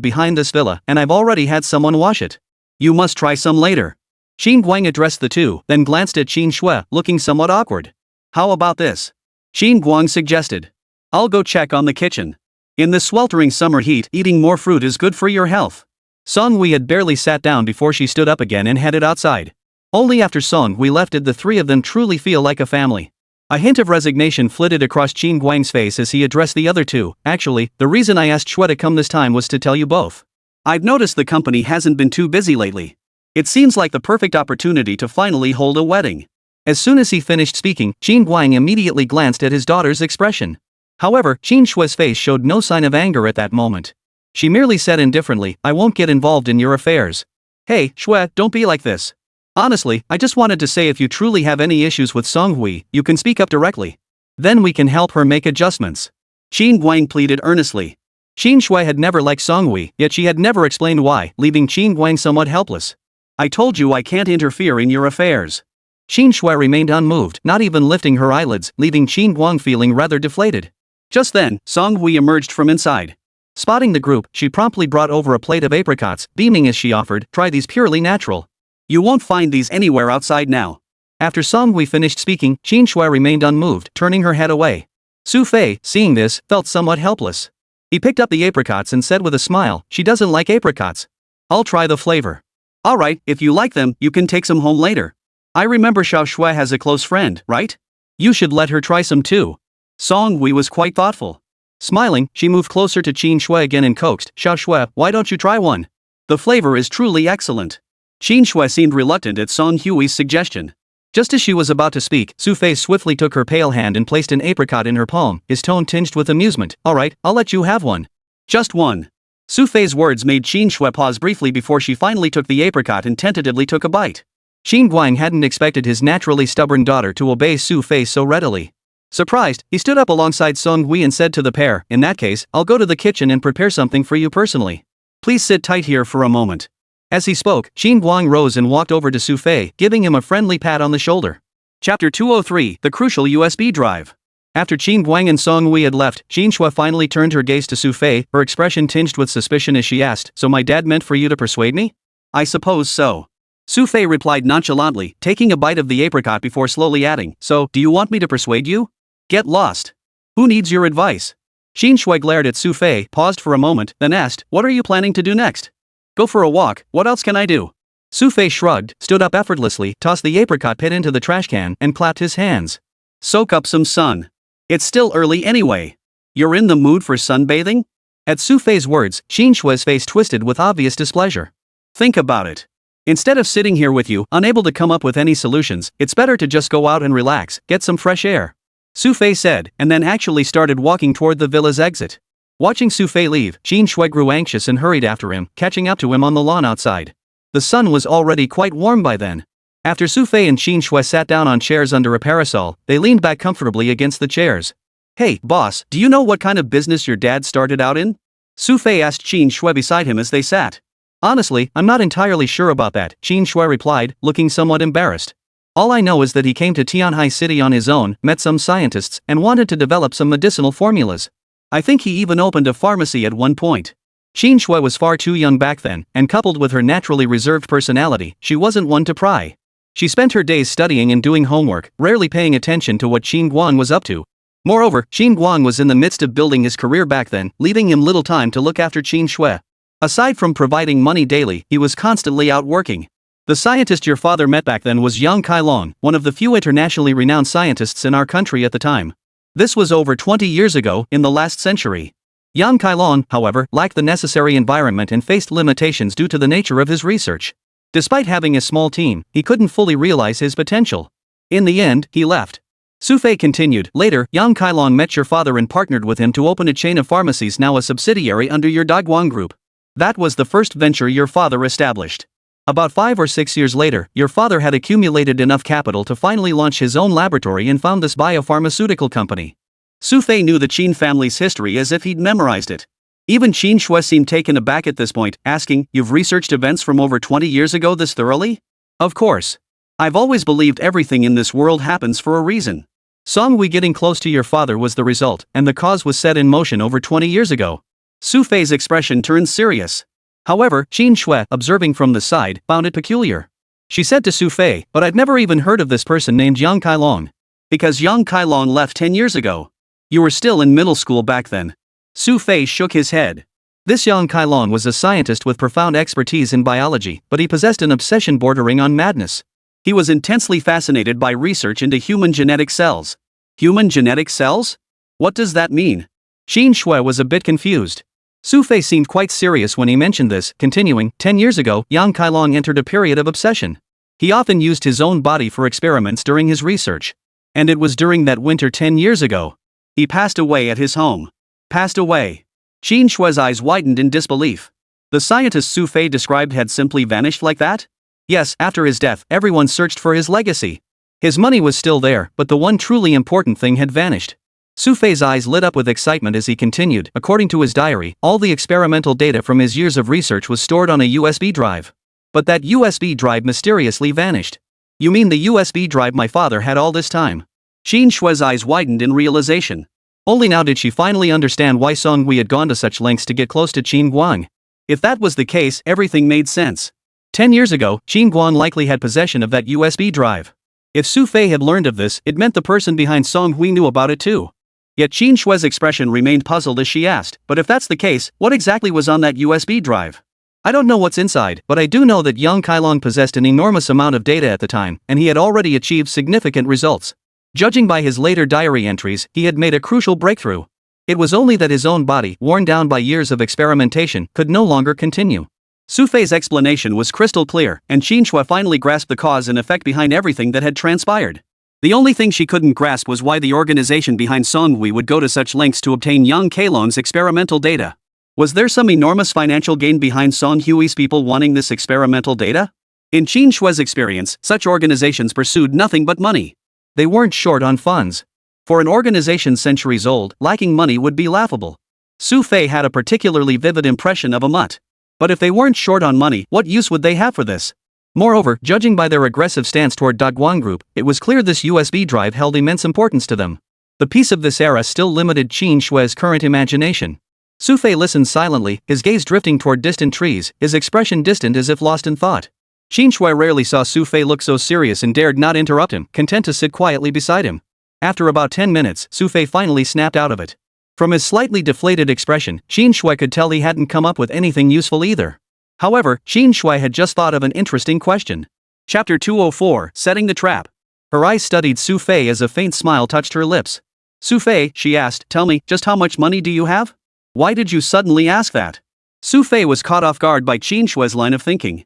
behind this villa, and I've already had someone wash it. You must try some later. Qin Guang addressed the two, then glanced at Qin Shui, looking somewhat awkward. How about this? Qin Guang suggested. I'll go check on the kitchen. In this sweltering summer heat, eating more fruit is good for your health. Song Hui had barely sat down before she stood up again and headed outside. Only after Song Hui left did the three of them truly feel like a family. A hint of resignation flitted across Qin Guang's face as he addressed the other two. Actually, the reason I asked Shui to come this time was to tell you both. I've noticed the company hasn't been too busy lately. It seems like the perfect opportunity to finally hold a wedding. As soon as he finished speaking, Qin Guang immediately glanced at his daughter's expression. However, Qin Shui's face showed no sign of anger at that moment. She merely said indifferently, I won't get involved in your affairs. Hey, Shui, don't be like this. Honestly, I just wanted to say if you truly have any issues with Song Hui, you can speak up directly. Then we can help her make adjustments. Qin Guang pleaded earnestly. Qin Shui had never liked Song Hui, yet she had never explained why, leaving Qin Guang somewhat helpless. I told you I can't interfere in your affairs. Qin Shui remained unmoved, not even lifting her eyelids, leaving Qin Guang feeling rather deflated. Just then, Song Hui emerged from inside. Spotting the group, she promptly brought over a plate of apricots, beaming as she offered, try these purely natural. You won't find these anywhere outside now. After Song Hui finished speaking, Qin Shui remained unmoved, turning her head away. Xu Fei, seeing this, felt somewhat helpless. He picked up the apricots and said with a smile, she doesn't like apricots. I'll try the flavor. Alright, if you like them, you can take some home later. I remember Xiao Shui has a close friend, right? You should let her try some too. Song Hui was quite thoughtful. Smiling, she moved closer to Qin Shui again and coaxed, Xiao Shui, why don't you try one? The flavor is truly excellent. Qin Shui seemed reluctant at Song Hui's suggestion. Just as she was about to speak, Xu Fei swiftly took her pale hand and placed an apricot in her palm, his tone tinged with amusement. Alright, I'll let you have one. Just one. Xu Fei's words made Qin Shui pause briefly before she finally took the apricot and tentatively took a bite. Qin Guang hadn't expected his naturally stubborn daughter to obey Xu Fei so readily. Surprised, he stood up alongside Song Hui and said to the pair, in that case, I'll go to the kitchen and prepare something for you personally. Please sit tight here for a moment. As he spoke, Qin Guang rose and walked over to Xu Fei, giving him a friendly pat on the shoulder. Chapter 203, The Crucial USB Drive. After Qin Guang and Song Hui had left, Qin Shui finally turned her gaze to Xu Fei, her expression tinged with suspicion as she asked, so my dad meant for you to persuade me? I suppose so. Xu Fei replied nonchalantly, taking a bite of the apricot before slowly adding, so, do you want me to persuade you? Get lost. Who needs your advice? Qin Shui glared at Xu Fei, paused for a moment, then asked, what are you planning to do next? Go for a walk, what else can I do? Xu Fei shrugged, stood up effortlessly, tossed the apricot pit into the trash can, and clapped his hands. Soak up some sun. It's still early anyway. You're in the mood for sunbathing? At Xu Fei's words, Qin Shui's face twisted with obvious displeasure. Think about it. Instead of sitting here with you, unable to come up with any solutions, it's better to just go out and relax, get some fresh air. Xu Fei said, and then actually started walking toward the villa's exit. Watching Xu Fei leave, Qin Shui grew anxious and hurried after him, catching up to him on the lawn outside. The sun was already quite warm by then. After Xu Fei and Qin Shui sat down on chairs under a parasol, they leaned back comfortably against the chairs. "Hey, boss, do you know what kind of business your dad started out in?" Xu Fei asked Qin Shui beside him as they sat. "Honestly, I'm not entirely sure about that," Qin Shui replied, looking somewhat embarrassed. "All I know is that he came to Tianhai City on his own, met some scientists, and wanted to develop some medicinal formulas. I think he even opened a pharmacy at one point." Qin Shui was far too young back then, and coupled with her naturally reserved personality, she wasn't one to pry. She spent her days studying and doing homework, rarely paying attention to what Qin Guang was up to. Moreover, Qin Guang was in the midst of building his career back then, leaving him little time to look after Qin Shui. Aside from providing money daily, he was constantly out working. The scientist your father met back then was Yang Kailong, one of the few internationally renowned scientists in our country at the time. This was over 20 years ago, in the last century. Yang Kailong, however, lacked the necessary environment and faced limitations due to the nature of his research. Despite having a small team, he couldn't fully realize his potential. In the end, he left. Xu Fei continued, "Later, Yang Kailong met your father and partnered with him to open a chain of pharmacies now a subsidiary under your Daguang group. That was the first venture your father established. About 5 or 6 years later, your father had accumulated enough capital to finally launch his own laboratory and found this biopharmaceutical company." Xu Fei knew the Qin family's history as if he'd memorized it. Even Qin Shui seemed taken aback at this point, asking, "You've researched events from over 20 years ago this thoroughly?" "Of course. I've always believed everything in this world happens for a reason. Song Hui getting close to your father was the result, and the cause was set in motion over 20 years ago." Xu Fei's expression turned serious. However, Qin Shui, observing from the side, found it peculiar. She said to Xu Fei, "But I've never even heard of this person named Yang Kailong." "Because Yang Kailong left 10 years ago. You were still in middle school back then." Xu Fei shook his head. This Yang Kailong was a scientist with profound expertise in biology, but he possessed an obsession bordering on madness. He was intensely fascinated by research into human genetic cells. Human genetic cells? What does that mean? Qin Shui was a bit confused. Xu Fei seemed quite serious when he mentioned this, continuing, 10 years ago, Yang Kailong entered a period of obsession. He often used his own body for experiments during his research. And it was during that winter 10 years ago. He passed away at his home. Passed away. Qin Shui's eyes widened in disbelief. The scientist Xu Fei described had simply vanished like that? Yes, after his death, everyone searched for his legacy. His money was still there, but the one truly important thing had vanished. Xu Fei's eyes lit up with excitement as he continued. According to his diary, all the experimental data from his years of research was stored on a USB drive. But that USB drive mysteriously vanished. "You mean the USB drive my father had all this time?" Qin Shui's eyes widened in realization. Only now did she finally understand why Song Hui had gone to such lengths to get close to Qin Guang. If that was the case, everything made sense. 10 years ago, Qin Guang likely had possession of that USB drive. If Xu Fei had learned of this, it meant the person behind Song Hui knew about it too. Yet Qin Shui's expression remained puzzled as she asked, "But if that's the case, what exactly was on that USB drive?" "I don't know what's inside, but I do know that Yang Kailong possessed an enormous amount of data at the time, and he had already achieved significant results. Judging by his later diary entries, he had made a crucial breakthrough. It was only that his own body, worn down by years of experimentation, could no longer continue." Xu Fei's explanation was crystal clear, and Qin Shui finally grasped the cause and effect behind everything that had transpired. The only thing she couldn't grasp was why the organization behind Song Hui would go to such lengths to obtain Yang Kailong's experimental data. Was there some enormous financial gain behind Song Hui's people wanting this experimental data? In Qin Shui's experience, such organizations pursued nothing but money. They weren't short on funds. For an organization centuries old, lacking money would be laughable. Xu Fei had a particularly vivid impression of a mutt. But if they weren't short on money, what use would they have for this? Moreover, judging by their aggressive stance toward Daguang Group, it was clear this USB drive held immense importance to them. The peace of this era still limited Qin Shui's current imagination. Xu Fei listened silently, his gaze drifting toward distant trees, his expression distant as if lost in thought. Qin Shui rarely saw Xu Fei look so serious and dared not interrupt him, content to sit quietly beside him. After about 10 minutes, Xu Fei finally snapped out of it. From his slightly deflated expression, Qin Shui could tell he hadn't come up with anything useful either. However, Qin Shui had just thought of an interesting question. Chapter 204, Setting the Trap. Her eyes studied Xu Fei as a faint smile touched her lips. "Xu Fei," she asked, "tell me, just how much money do you have?" "Why did you suddenly ask that?" Xu Fei was caught off guard by Qin Shui's line of thinking.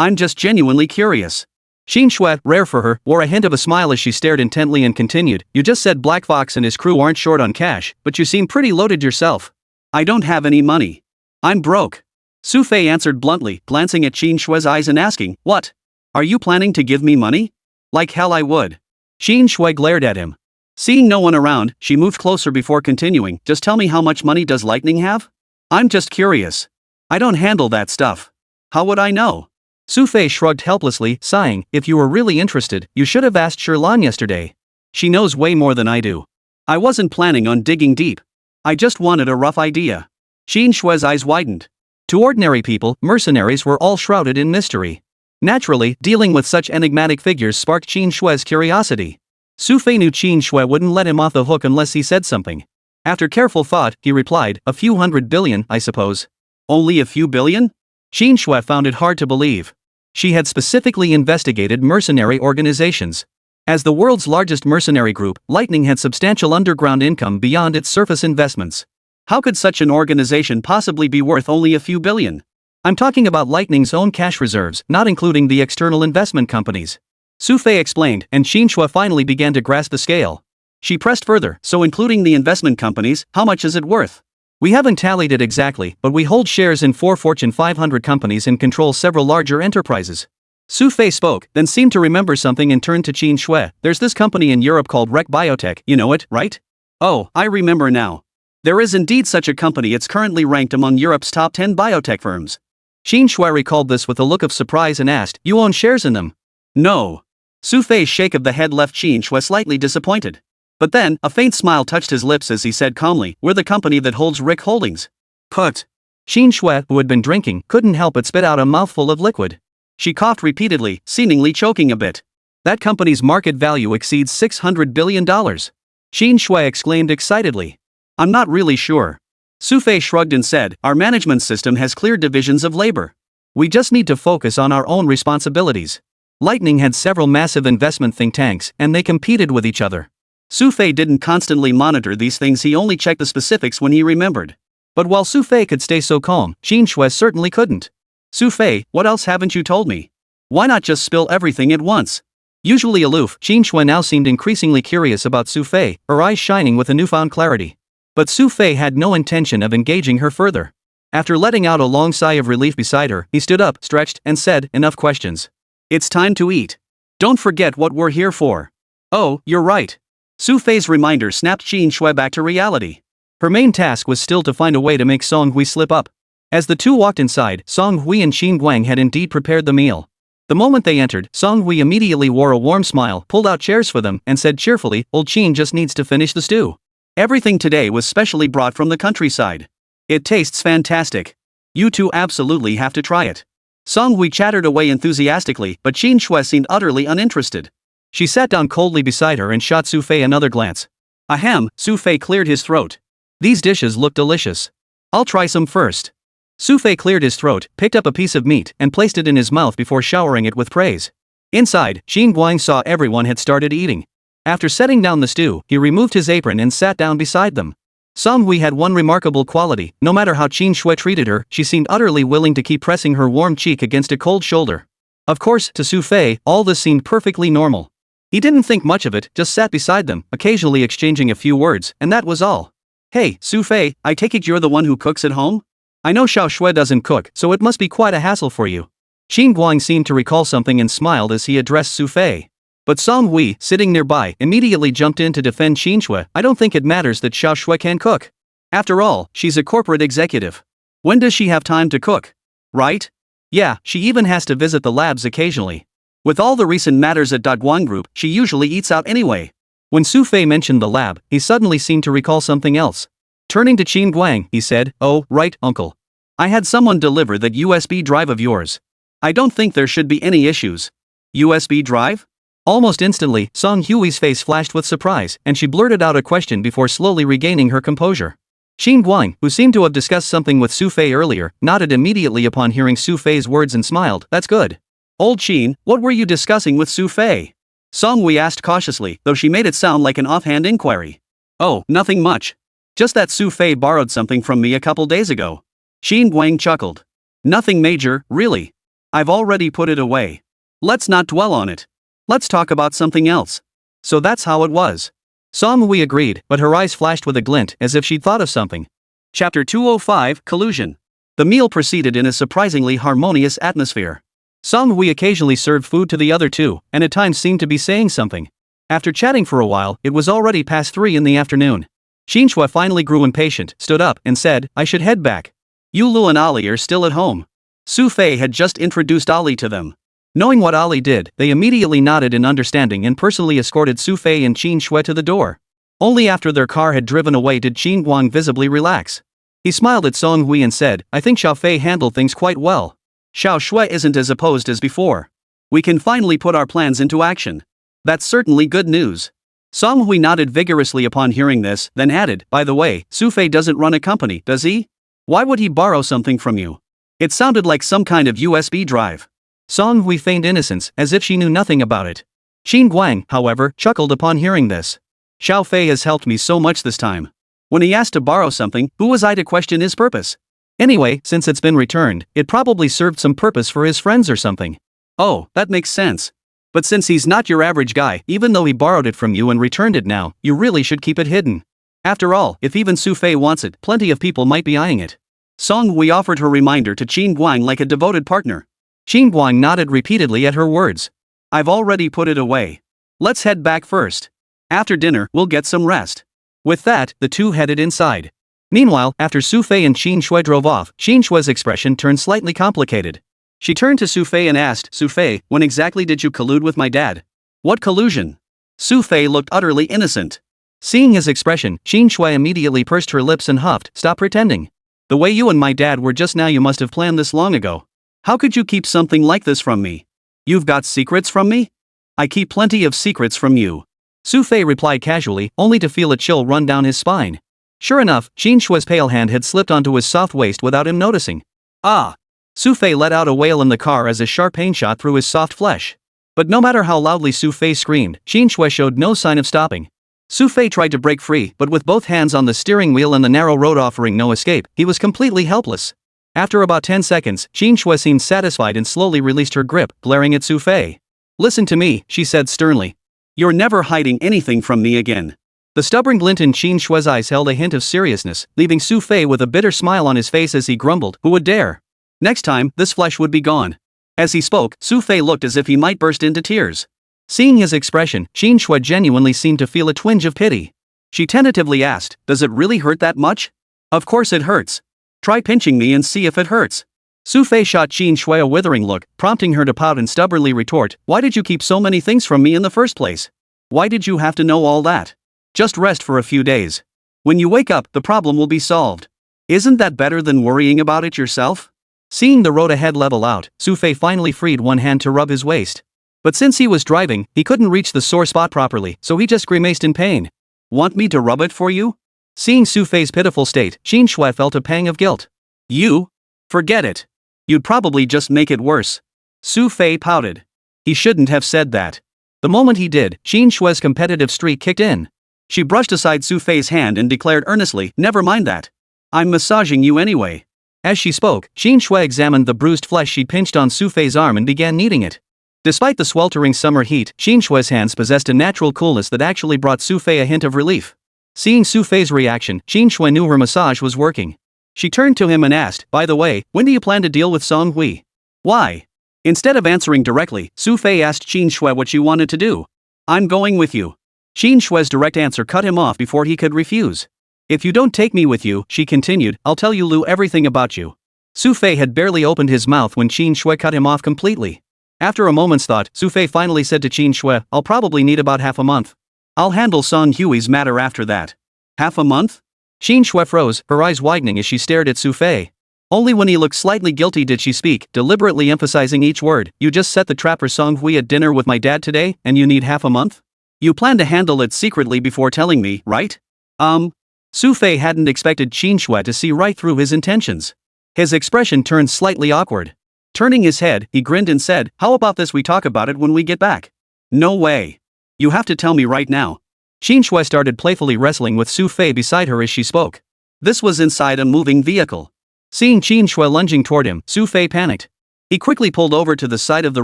I'm just genuinely curious. Xin Shui, rare for her, wore a hint of a smile as she stared intently and continued, you just said Black Fox and his crew aren't short on cash, but you seem pretty loaded yourself. I don't have any money. I'm broke. Xu Fei answered bluntly, glancing at Xin Shui's eyes and asking, what? Are you planning to give me money? Like hell I would. Xin Shui glared at him. Seeing no one around, she moved closer before continuing, just tell me how much money does Lightning have? I'm just curious. I don't handle that stuff. How would I know? Xu Fei shrugged helplessly, sighing, if you were really interested, you should have asked Shirlan yesterday. She knows way more than I do. I wasn't planning on digging deep. I just wanted a rough idea. Xin Shui's eyes widened. To ordinary people, mercenaries were all shrouded in mystery. Naturally, dealing with such enigmatic figures sparked Xin Shui's curiosity. Xu Fei knew Xin Shui wouldn't let him off the hook unless he said something. After careful thought, he replied, a few $100 billion, I suppose. Only a few billion? Xin Shui found it hard to believe. She had specifically investigated mercenary organizations. As the world's largest mercenary group, Lightning had substantial underground income beyond its surface investments. How could such an organization possibly be worth only a few billion? I'm talking about Lightning's own cash reserves, not including the external investment companies. Xu Fei explained, and Xin Shui finally began to grasp the scale. She pressed further, so including the investment companies, how much is it worth? We haven't tallied it exactly, but we hold shares in 4 Fortune 500 companies and control several larger enterprises. Xu Fei spoke, then seemed to remember something and turned to Xin Shui. There's this company in Europe called Rec Biotech, you know it, right? Oh, I remember now. There is indeed such a company. It's currently ranked among Europe's top 10 biotech firms. Xin Shui recalled this with a look of surprise and asked, you own shares in them? No. Xu Fei's shake of the head left Xin Shui slightly disappointed. But then, a faint smile touched his lips as he said calmly, we're the company that holds Rick Holdings. Put. Xin Shui, who had been drinking, couldn't help but spit out a mouthful of liquid. She coughed repeatedly, seemingly choking a bit. That company's market value exceeds $600 billion. Xin Shui exclaimed excitedly. I'm not really sure. Xu Fei shrugged and said, our management system has clear divisions of labor. We just need to focus on our own responsibilities. Lightning had several massive investment think tanks, and they competed with each other. Xu Fei didn't constantly monitor these things, he only checked the specifics when he remembered. But while Xu Fei could stay so calm, Xin Shui certainly couldn't. Xu Fei, what else haven't you told me? Why not just spill everything at once? Usually aloof, Xin Shui now seemed increasingly curious about Xu Fei, her eyes shining with a newfound clarity. But Xu Fei had no intention of engaging her further. After letting out a long sigh of relief beside her, he stood up, stretched, and said, enough questions. It's time to eat. Don't forget what we're here for. Oh, you're right. Xu Fei's reminder snapped Xin Shui back to reality. Her main task was still to find a way to make Song Hui slip up. As the two walked inside, Song Hui and Xin Guang had indeed prepared the meal. The moment they entered, Song Hui immediately wore a warm smile, pulled out chairs for them, and said cheerfully, old Xin just needs to finish the stew. Everything today was specially brought from the countryside. It tastes fantastic. You two absolutely have to try it. Song Hui chattered away enthusiastically, but Xin Shui seemed utterly uninterested. She sat down coldly beside her and shot Xu Fei another glance. Ahem, Xu Fei cleared his throat. These dishes look delicious. I'll try some first. Xu Fei cleared his throat, picked up a piece of meat, and placed it in his mouth before showering it with praise. Inside, Xin Guang saw everyone had started eating. After setting down the stew, he removed his apron and sat down beside them. Song Hui had one remarkable quality: no matter how Xin Shui treated her, she seemed utterly willing to keep pressing her warm cheek against a cold shoulder. Of course, to Xu Fei, all this seemed perfectly normal. He didn't think much of it, just sat beside them, occasionally exchanging a few words, and that was all. Hey, Xu Fei, I take it you're the one who cooks at home? I know Xiao Shui doesn't cook, so it must be quite a hassle for you. Xin Guang seemed to recall something and smiled as he addressed Xu Fei. But Song Hui, sitting nearby, immediately jumped in to defend Xin Shui. I don't think it matters that Xiao Shui can cook. After all, she's a corporate executive. When does she have time to cook? Right? Yeah, she even has to visit the labs occasionally. With all the recent matters at Daguan Group, she usually eats out anyway. When Xu Fei mentioned the lab, he suddenly seemed to recall something else. Turning to Qin Guang, he said, oh, right, uncle. I had someone deliver that USB drive of yours. I don't think there should be any issues. USB drive? Almost instantly, Song Hui's face flashed with surprise, and she blurted out a question before slowly regaining her composure. Qin Guang, who seemed to have discussed something with Xu Fei earlier, nodded immediately upon hearing Xu Fei's words and smiled. That's good. Old Qin, what were you discussing with Xu Fei? Song Hui asked cautiously, though she made it sound like an offhand inquiry. Oh, nothing much. Just that Xu Fei borrowed something from me a couple days ago. Qin Guang chuckled. Nothing major, really. I've already put it away. Let's not dwell on it. Let's talk about something else. So that's how it was. Song Hui agreed, but her eyes flashed with a glint as if she'd thought of something. Chapter 205, Collusion. The meal proceeded in a surprisingly harmonious atmosphere. Song Hui occasionally served food to the other two, and at times seemed to be saying something. After chatting for a while, it was already past 3 in the afternoon. Xinxue finally grew impatient, stood up, and said, I should head back. Yulu and Ali are still at home. Xu Fei had just introduced Ali to them. Knowing what Ali did, they immediately nodded in understanding and personally escorted Xu Fei and Qin Shui to the door. Only after their car had driven away did Qin Guang visibly relax. He smiled at Song Hui and said, I think Xiao Fei handled things quite well. Xiao Shui isn't as opposed as before. We can finally put our plans into action. That's certainly good news. Song Hui nodded vigorously upon hearing this, then added, by the way, Xu Fei doesn't run a company, does he? Why would he borrow something from you? It sounded like some kind of USB drive. Song Hui feigned innocence, as if she knew nothing about it. Qin Guang, however, chuckled upon hearing this. Xiao Fei has helped me so much this time. When he asked to borrow something, who was I to question his purpose? Anyway, since it's been returned, it probably served some purpose for his friends or something. Oh, that makes sense. But since he's not your average guy, even though he borrowed it from you and returned it now, you really should keep it hidden. After all, if even Xu Fei wants it, plenty of people might be eyeing it. Song Hui offered her reminder to Qin Guang like a devoted partner. Qin Guang nodded repeatedly at her words. I've already put it away. Let's head back first. After dinner, we'll get some rest. With that, the two headed inside. Meanwhile, after Xu Fei and Qin Shui drove off, Qin Shui's expression turned slightly complicated. She turned to Xu Fei and asked, Xu Fei, when exactly did you collude with my dad? What collusion? Xu Fei looked utterly innocent. Seeing his expression, Qin Shui immediately pursed her lips and huffed, stop pretending. The way you and my dad were just now, you must have planned this long ago. How could you keep something like this from me? You've got secrets from me? I keep plenty of secrets from you. Xu Fei replied casually, only to feel a chill run down his spine. Sure enough, Qin Shui's pale hand had slipped onto his soft waist without him noticing. Ah! Xu Fei let out a wail in the car as a sharp pain shot through his soft flesh. But no matter how loudly Xu Fei screamed, Qin Shui showed no sign of stopping. Xu Fei tried to break free, but with both hands on the steering wheel and the narrow road offering no escape, he was completely helpless. After about 10 seconds, Qin Shui seemed satisfied and slowly released her grip, glaring at Xu Fei. Listen to me, she said sternly. You're never hiding anything from me again. The stubborn glint in Qin Shui's eyes held a hint of seriousness, leaving Xu Fei with a bitter smile on his face as he grumbled, who would dare? Next time, this flesh would be gone. As he spoke, Xu Fei looked as if he might burst into tears. Seeing his expression, Qin Shui genuinely seemed to feel a twinge of pity. She tentatively asked, does it really hurt that much? Of course it hurts. Try pinching me and see if it hurts. Xu Fei shot Qin Shui a withering look, prompting her to pout and stubbornly retort, why did you keep so many things from me in the first place? Why did you have to know all that? Just rest for a few days. When you wake up, the problem will be solved. Isn't that better than worrying about it yourself? Seeing the road ahead level out, Xu Fei finally freed one hand to rub his waist. But since he was driving, he couldn't reach the sore spot properly, so he just grimaced in pain. Want me to rub it for you? Seeing Xu Fei's pitiful state, Qin Shui felt a pang of guilt. You? Forget it. You'd probably just make it worse. Xu Fei pouted. He shouldn't have said that. The moment he did, Qin Shui's competitive streak kicked in. She brushed aside Xu Fei's hand and declared earnestly, never mind that. I'm massaging you anyway. As she spoke, Qin Shui examined the bruised flesh she'd pinched on Xu Fei's arm and began kneading it. Despite the sweltering summer heat, Qin Shui's hands possessed a natural coolness that actually brought Xu Fei a hint of relief. Seeing Xu Fei's reaction, Qin Shui knew her massage was working. She turned to him and asked, by the way, when do you plan to deal with Song Hui? Why? Instead of answering directly, Xu Fei asked Qin Shui what she wanted to do. I'm going with you. Qin Shui's direct answer cut him off before he could refuse. If you don't take me with you, she continued, I'll tell you Lu everything about you. Xu Fei had barely opened his mouth when Qin Shui cut him off completely. After a moment's thought, Xu Fei finally said to Qin Shui, I'll probably need about half a month. I'll handle Song Hui's matter after that. Half a month? Qin Shui froze, her eyes widening as she stared at Xu Fei. Only when he looked slightly guilty did she speak, deliberately emphasizing each word. You just set the trap for Song Hui at dinner with my dad today, and you need half a month? You plan to handle it secretly before telling me, right? Xu Fei hadn't expected Qin Shui to see right through his intentions. His expression turned slightly awkward. Turning his head, he grinned and said, how about this, we talk about it when we get back? No way. You have to tell me right now. Qin Shui started playfully wrestling with Xu Fei beside her as she spoke. This was inside a moving vehicle. Seeing Qin Shui lunging toward him, Xu Fei panicked. He quickly pulled over to the side of the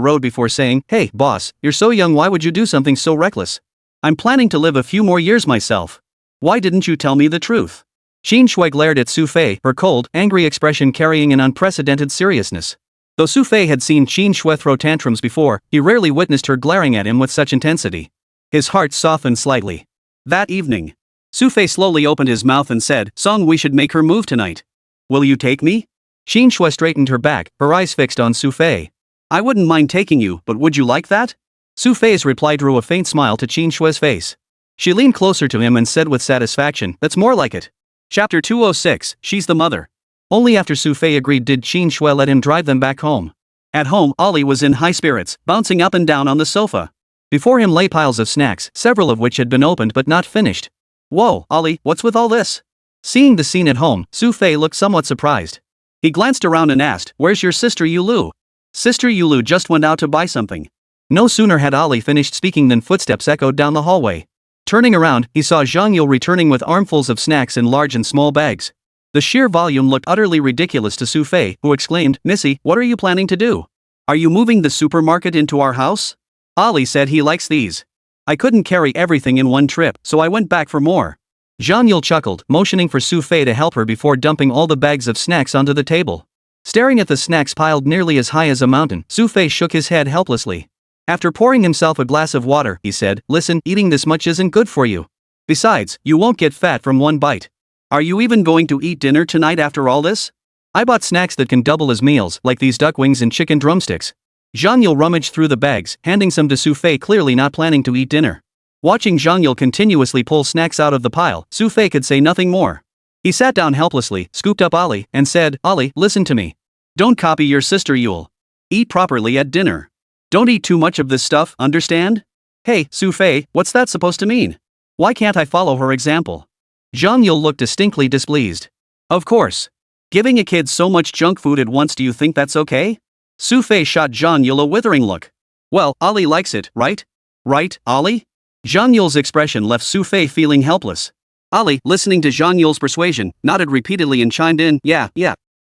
road before saying, "Hey, boss, you're so young, why would you do something so reckless? I'm planning to live a few more years myself. Why didn't you tell me the truth?" Qin Shui glared at Xu Fei, her cold, angry expression carrying an unprecedented seriousness. Though Xu Fei had seen Qin Shui throw tantrums before, he rarely witnessed her glaring at him with such intensity. His heart softened slightly. That evening, Xu Fei slowly opened his mouth and said, "Song, we should make her move tonight. Will you take me?" Qin Shui straightened her back, her eyes fixed on Xu Fei. "I wouldn't mind taking you, but would you like that?" Xu Fei's reply drew a faint smile to Qin Shui's face. She leaned closer to him and said with satisfaction, "That's more like it." Chapter 206, She's the Mother. Only after Xu Fei agreed did Qin Shui let him drive them back home. At home, Ollie was in high spirits, bouncing up and down on the sofa. Before him lay piles of snacks, several of which had been opened but not finished. "Whoa, Ollie, what's with all this?" Seeing the scene at home, Xu Fei looked somewhat surprised. He glanced around and asked, "Where's your sister Yulu?" "Sister Yulu just went out to buy something." No sooner had Ollie finished speaking than footsteps echoed down the hallway. Turning around, he saw Zhang Yule returning with armfuls of snacks in large and small bags. The sheer volume looked utterly ridiculous to Xu Fei, who exclaimed, "Missy, what are you planning to do? Are you moving the supermarket into our house?" Ollie said he likes these. "I couldn't carry everything in one trip, so I went back for more." Zhang Yule chuckled, motioning for Xu Fei to help her before dumping all the bags of snacks onto the table. Staring at the snacks piled nearly as high as a mountain, Xu Fei shook his head helplessly. After pouring himself a glass of water, he said, "Listen, eating this much isn't good for you. Besides, you won't get fat from one bite. Are you even going to eat dinner tonight after all this? I bought snacks that can double as meals, like these duck wings and chicken drumsticks." Zhang Yule rummaged through the bags, handing some to Xu Fei, clearly not planning to eat dinner. Watching Zhang Yule continuously pull snacks out of the pile, Xu Fei could say nothing more. He sat down helplessly, scooped up Ollie, and said, "Ollie, listen to me. Don't copy your sister Yule. Eat properly at dinner. Don't eat too much of this stuff, understand?" "Hey, Xu Fei, what's that supposed to mean? Why can't I follow her example?" Zhang Yule looked distinctly displeased. "Of course. Giving a kid so much junk food at once, do you think that's okay?" Xu Fei shot Zhang Yule a withering look. "Well, Ollie likes it, right? Right, Ollie?" Zhang Yule's expression left Xu Fei feeling helpless. Ollie, listening to Zhang Yule's persuasion, nodded repeatedly and chimed in, yeah.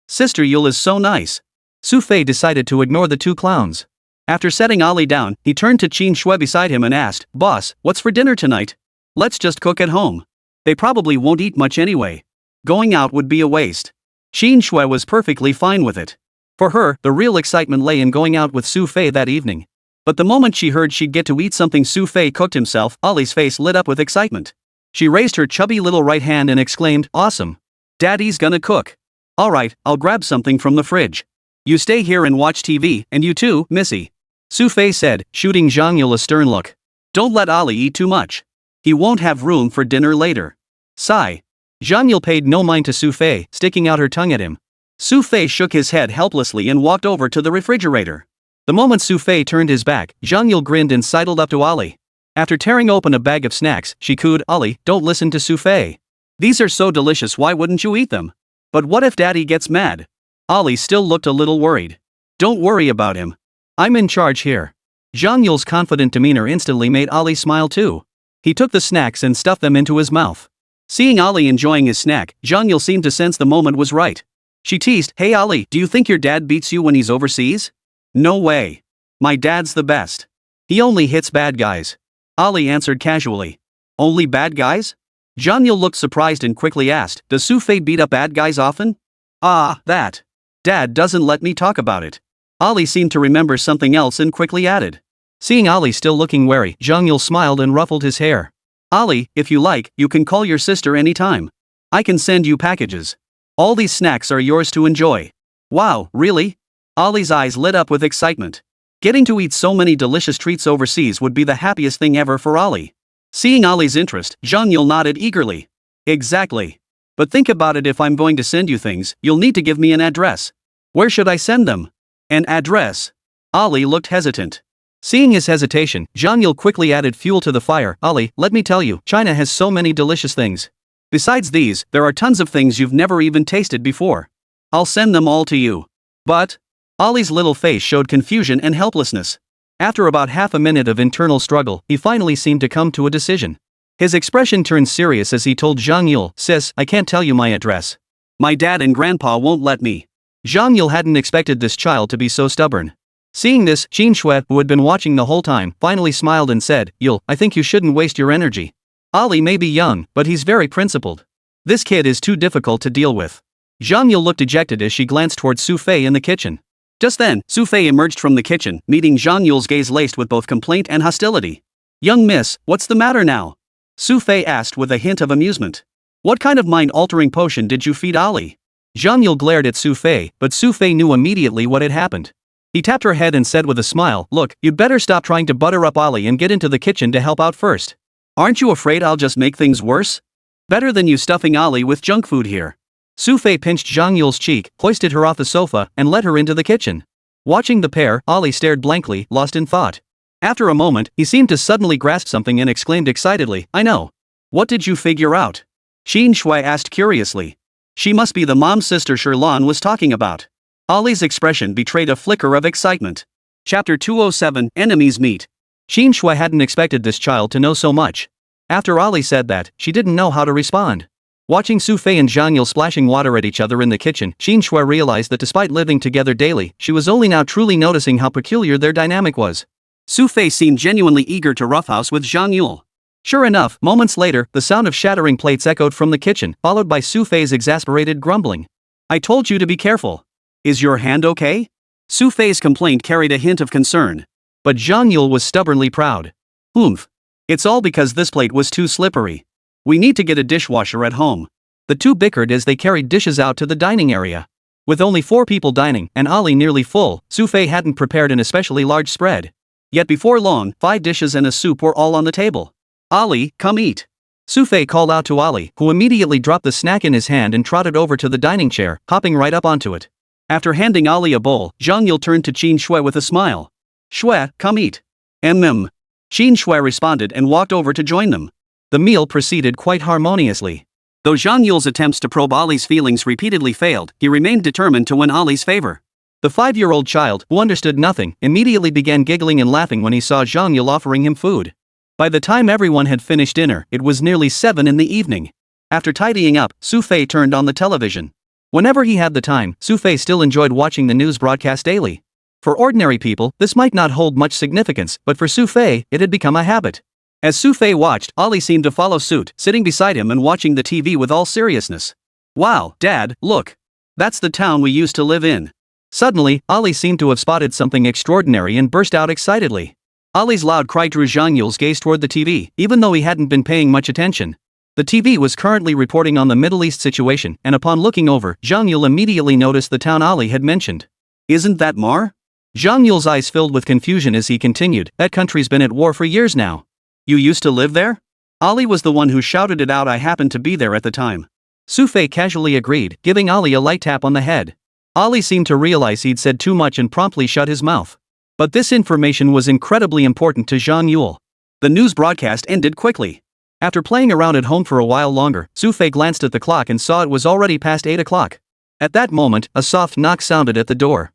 Sister Yule is so nice." Xu Fei decided to ignore the two clowns. After setting Ollie down, he turned to Qin Shui beside him and asked, "Boss, what's for dinner tonight? Let's just cook at home. They probably won't eat much anyway. Going out would be a waste." Qin Shui was perfectly fine with it. For her, the real excitement lay in going out with Xu Fei that evening. But the moment she heard she'd get to eat something Xu Fei cooked himself, Ollie's face lit up with excitement. She raised her chubby little right hand and exclaimed, "Awesome. Daddy's gonna cook. Alright, I'll grab something from the fridge. You stay here and watch TV, and you too, Missy," Xu Fei said, shooting Zhang Yule a stern look. "Don't let Ollie eat too much. He won't have room for dinner later." Sigh. Zhang Yule paid no mind to Xu Fei, sticking out her tongue at him. Xu Fei shook his head helplessly and walked over to the refrigerator. The moment Xu Fei turned his back, Zhang Yule grinned and sidled up to Ollie. After tearing open a bag of snacks, she cooed, "Ollie, don't listen to Xu Fei. These are so delicious, why wouldn't you eat them? But what if Daddy gets mad?" Ollie still looked a little worried. "Don't worry about him. I'm in charge here." Zhang Yule's confident demeanor instantly made Ollie smile too. He took the snacks and stuffed them into his mouth. Seeing Ollie enjoying his snack, Zhang Yule seemed to sense the moment was right. She teased, "Hey Ollie, do you think your dad beats you when he's overseas?" "No way. My dad's the best. He only hits bad guys." Ollie answered casually. "Only bad guys?" Zhang Yule looked surprised and quickly asked, "Does Xu Fei beat up bad guys often?" "Ah, that. Dad doesn't let me talk about it." Ollie seemed to remember something else and quickly added. Seeing Ollie still looking wary, Zhang Yule smiled and ruffled his hair. "Ollie, if you like, you can call your sister anytime. I can send you packages. All these snacks are yours to enjoy." "Wow, really?" Ollie's eyes lit up with excitement. Getting to eat so many delicious treats overseas would be the happiest thing ever for Ollie. Seeing Ollie's interest, Zhang Yule nodded eagerly. "Exactly. But think about it, if I'm going to send you things, you'll need to give me an address. Where should I send them?" "An address?" Ollie looked hesitant. Seeing his hesitation, Zhang Yule quickly added fuel to the fire. "Ollie, let me tell you, China has so many delicious things. Besides these, there are tons of things you've never even tasted before. I'll send them all to you." "But..." Ollie's little face showed confusion and helplessness. After about half a minute of internal struggle, he finally seemed to come to a decision. His expression turned serious as he told Zhang Yule, "Sis, I can't tell you my address. My dad and grandpa won't let me. Zhang Yule hadn't expected this child to be so stubborn. Seeing this, Qin Shui, who had been watching the whole time, finally smiled and said, Yule, I think you shouldn't waste your energy. Ali may be young, but he's very principled. This kid is too difficult to deal with. Zhang Yule looked dejected as she glanced towards Xu Fei in the kitchen. Just then, Xu Fei emerged from the kitchen, meeting Zhang Yule's gaze laced with both complaint and hostility. Young miss, what's the matter now? Xu Fei asked with a hint of amusement. What kind of mind-altering potion did you feed Ali? Zhang Yule glared at Xu Fei, but Xu Fei knew immediately what had happened. He tapped her head and said with a smile, look, you'd better stop trying to butter up Ali and get into the kitchen to help out first. Aren't you afraid I'll just make things worse? Better than you stuffing Ali with junk food here. Xu Fei pinched Zhang Yule's cheek, hoisted her off the sofa, and led her into the kitchen. Watching the pair, Ali stared blankly, lost in thought. After a moment, he seemed to suddenly grasp something and exclaimed excitedly, I know. What did you figure out? Qin Shui asked curiously. She must be the mom's sister Sherlan was talking about. Ali's expression betrayed a flicker of excitement. Chapter 207, Enemies Meet. Qin Shui hadn't expected this child to know so much. After Ali said that, she didn't know how to respond. Watching Xu Fei and Zhang Yule splashing water at each other in the kitchen, Qin Shui realized that despite living together daily, she was only now truly noticing how peculiar their dynamic was. Xu Fei seemed genuinely eager to roughhouse with Zhang Yule. Sure enough, moments later, the sound of shattering plates echoed from the kitchen, followed by Xu Fei's exasperated grumbling. I told you to be careful. Is your hand okay? Xu Fei's complaint carried a hint of concern. But Zhang Yule was stubbornly proud. Oomph. It's all because this plate was too slippery. We need to get a dishwasher at home. The two bickered as they carried dishes out to the dining area. With only 4 people dining, and Ali nearly full, Xu Fei hadn't prepared an especially large spread. Yet before long, 5 dishes and a soup were all on the table. Ali, come eat. Xu Fei called out to Ali, who immediately dropped the snack in his hand and trotted over to the dining chair, hopping right up onto it. After handing Ali a bowl, Zhang Yule turned to Qin Shui with a smile. Shui, come eat. Qin Shui responded and walked over to join them. The meal proceeded quite harmoniously. Though Zhang Yule's attempts to probe Ali's feelings repeatedly failed, he remained determined to win Ali's favor. The 5-year-old child, who understood nothing, immediately began giggling and laughing when he saw Zhang Yule offering him food. By the time everyone had finished dinner, it was nearly 7 in the evening. After tidying up, Xu Fei turned on the television. Whenever he had the time, Xu Fei still enjoyed watching the news broadcast daily. For ordinary people, this might not hold much significance, but for Xu Fei, it had become a habit. As Xu Fei watched, Ali seemed to follow suit, sitting beside him and watching the TV with all seriousness. Wow, Dad, look. That's the town we used to live in. Suddenly, Ali seemed to have spotted something extraordinary and burst out excitedly. Ali's loud cry drew Zhang Yule's gaze toward the TV, even though he hadn't been paying much attention. The TV was currently reporting on the Middle East situation, and upon looking over, Zhang Yule immediately noticed the town Ali had mentioned. Isn't that Mar? Zhang Yule's eyes filled with confusion as he continued, that country's been at war for years now. You used to live there? Ali was the one who shouted it out. I happened to be there at the time. Xu Fei casually agreed, giving Ali a light tap on the head. Ali seemed to realize he'd said too much and promptly shut his mouth. But this information was incredibly important to Zhang Yule. The news broadcast ended quickly. After playing around at home for a while longer, Xu Fei glanced at the clock and saw it was already past 8 o'clock. At that moment, a soft knock sounded at the door.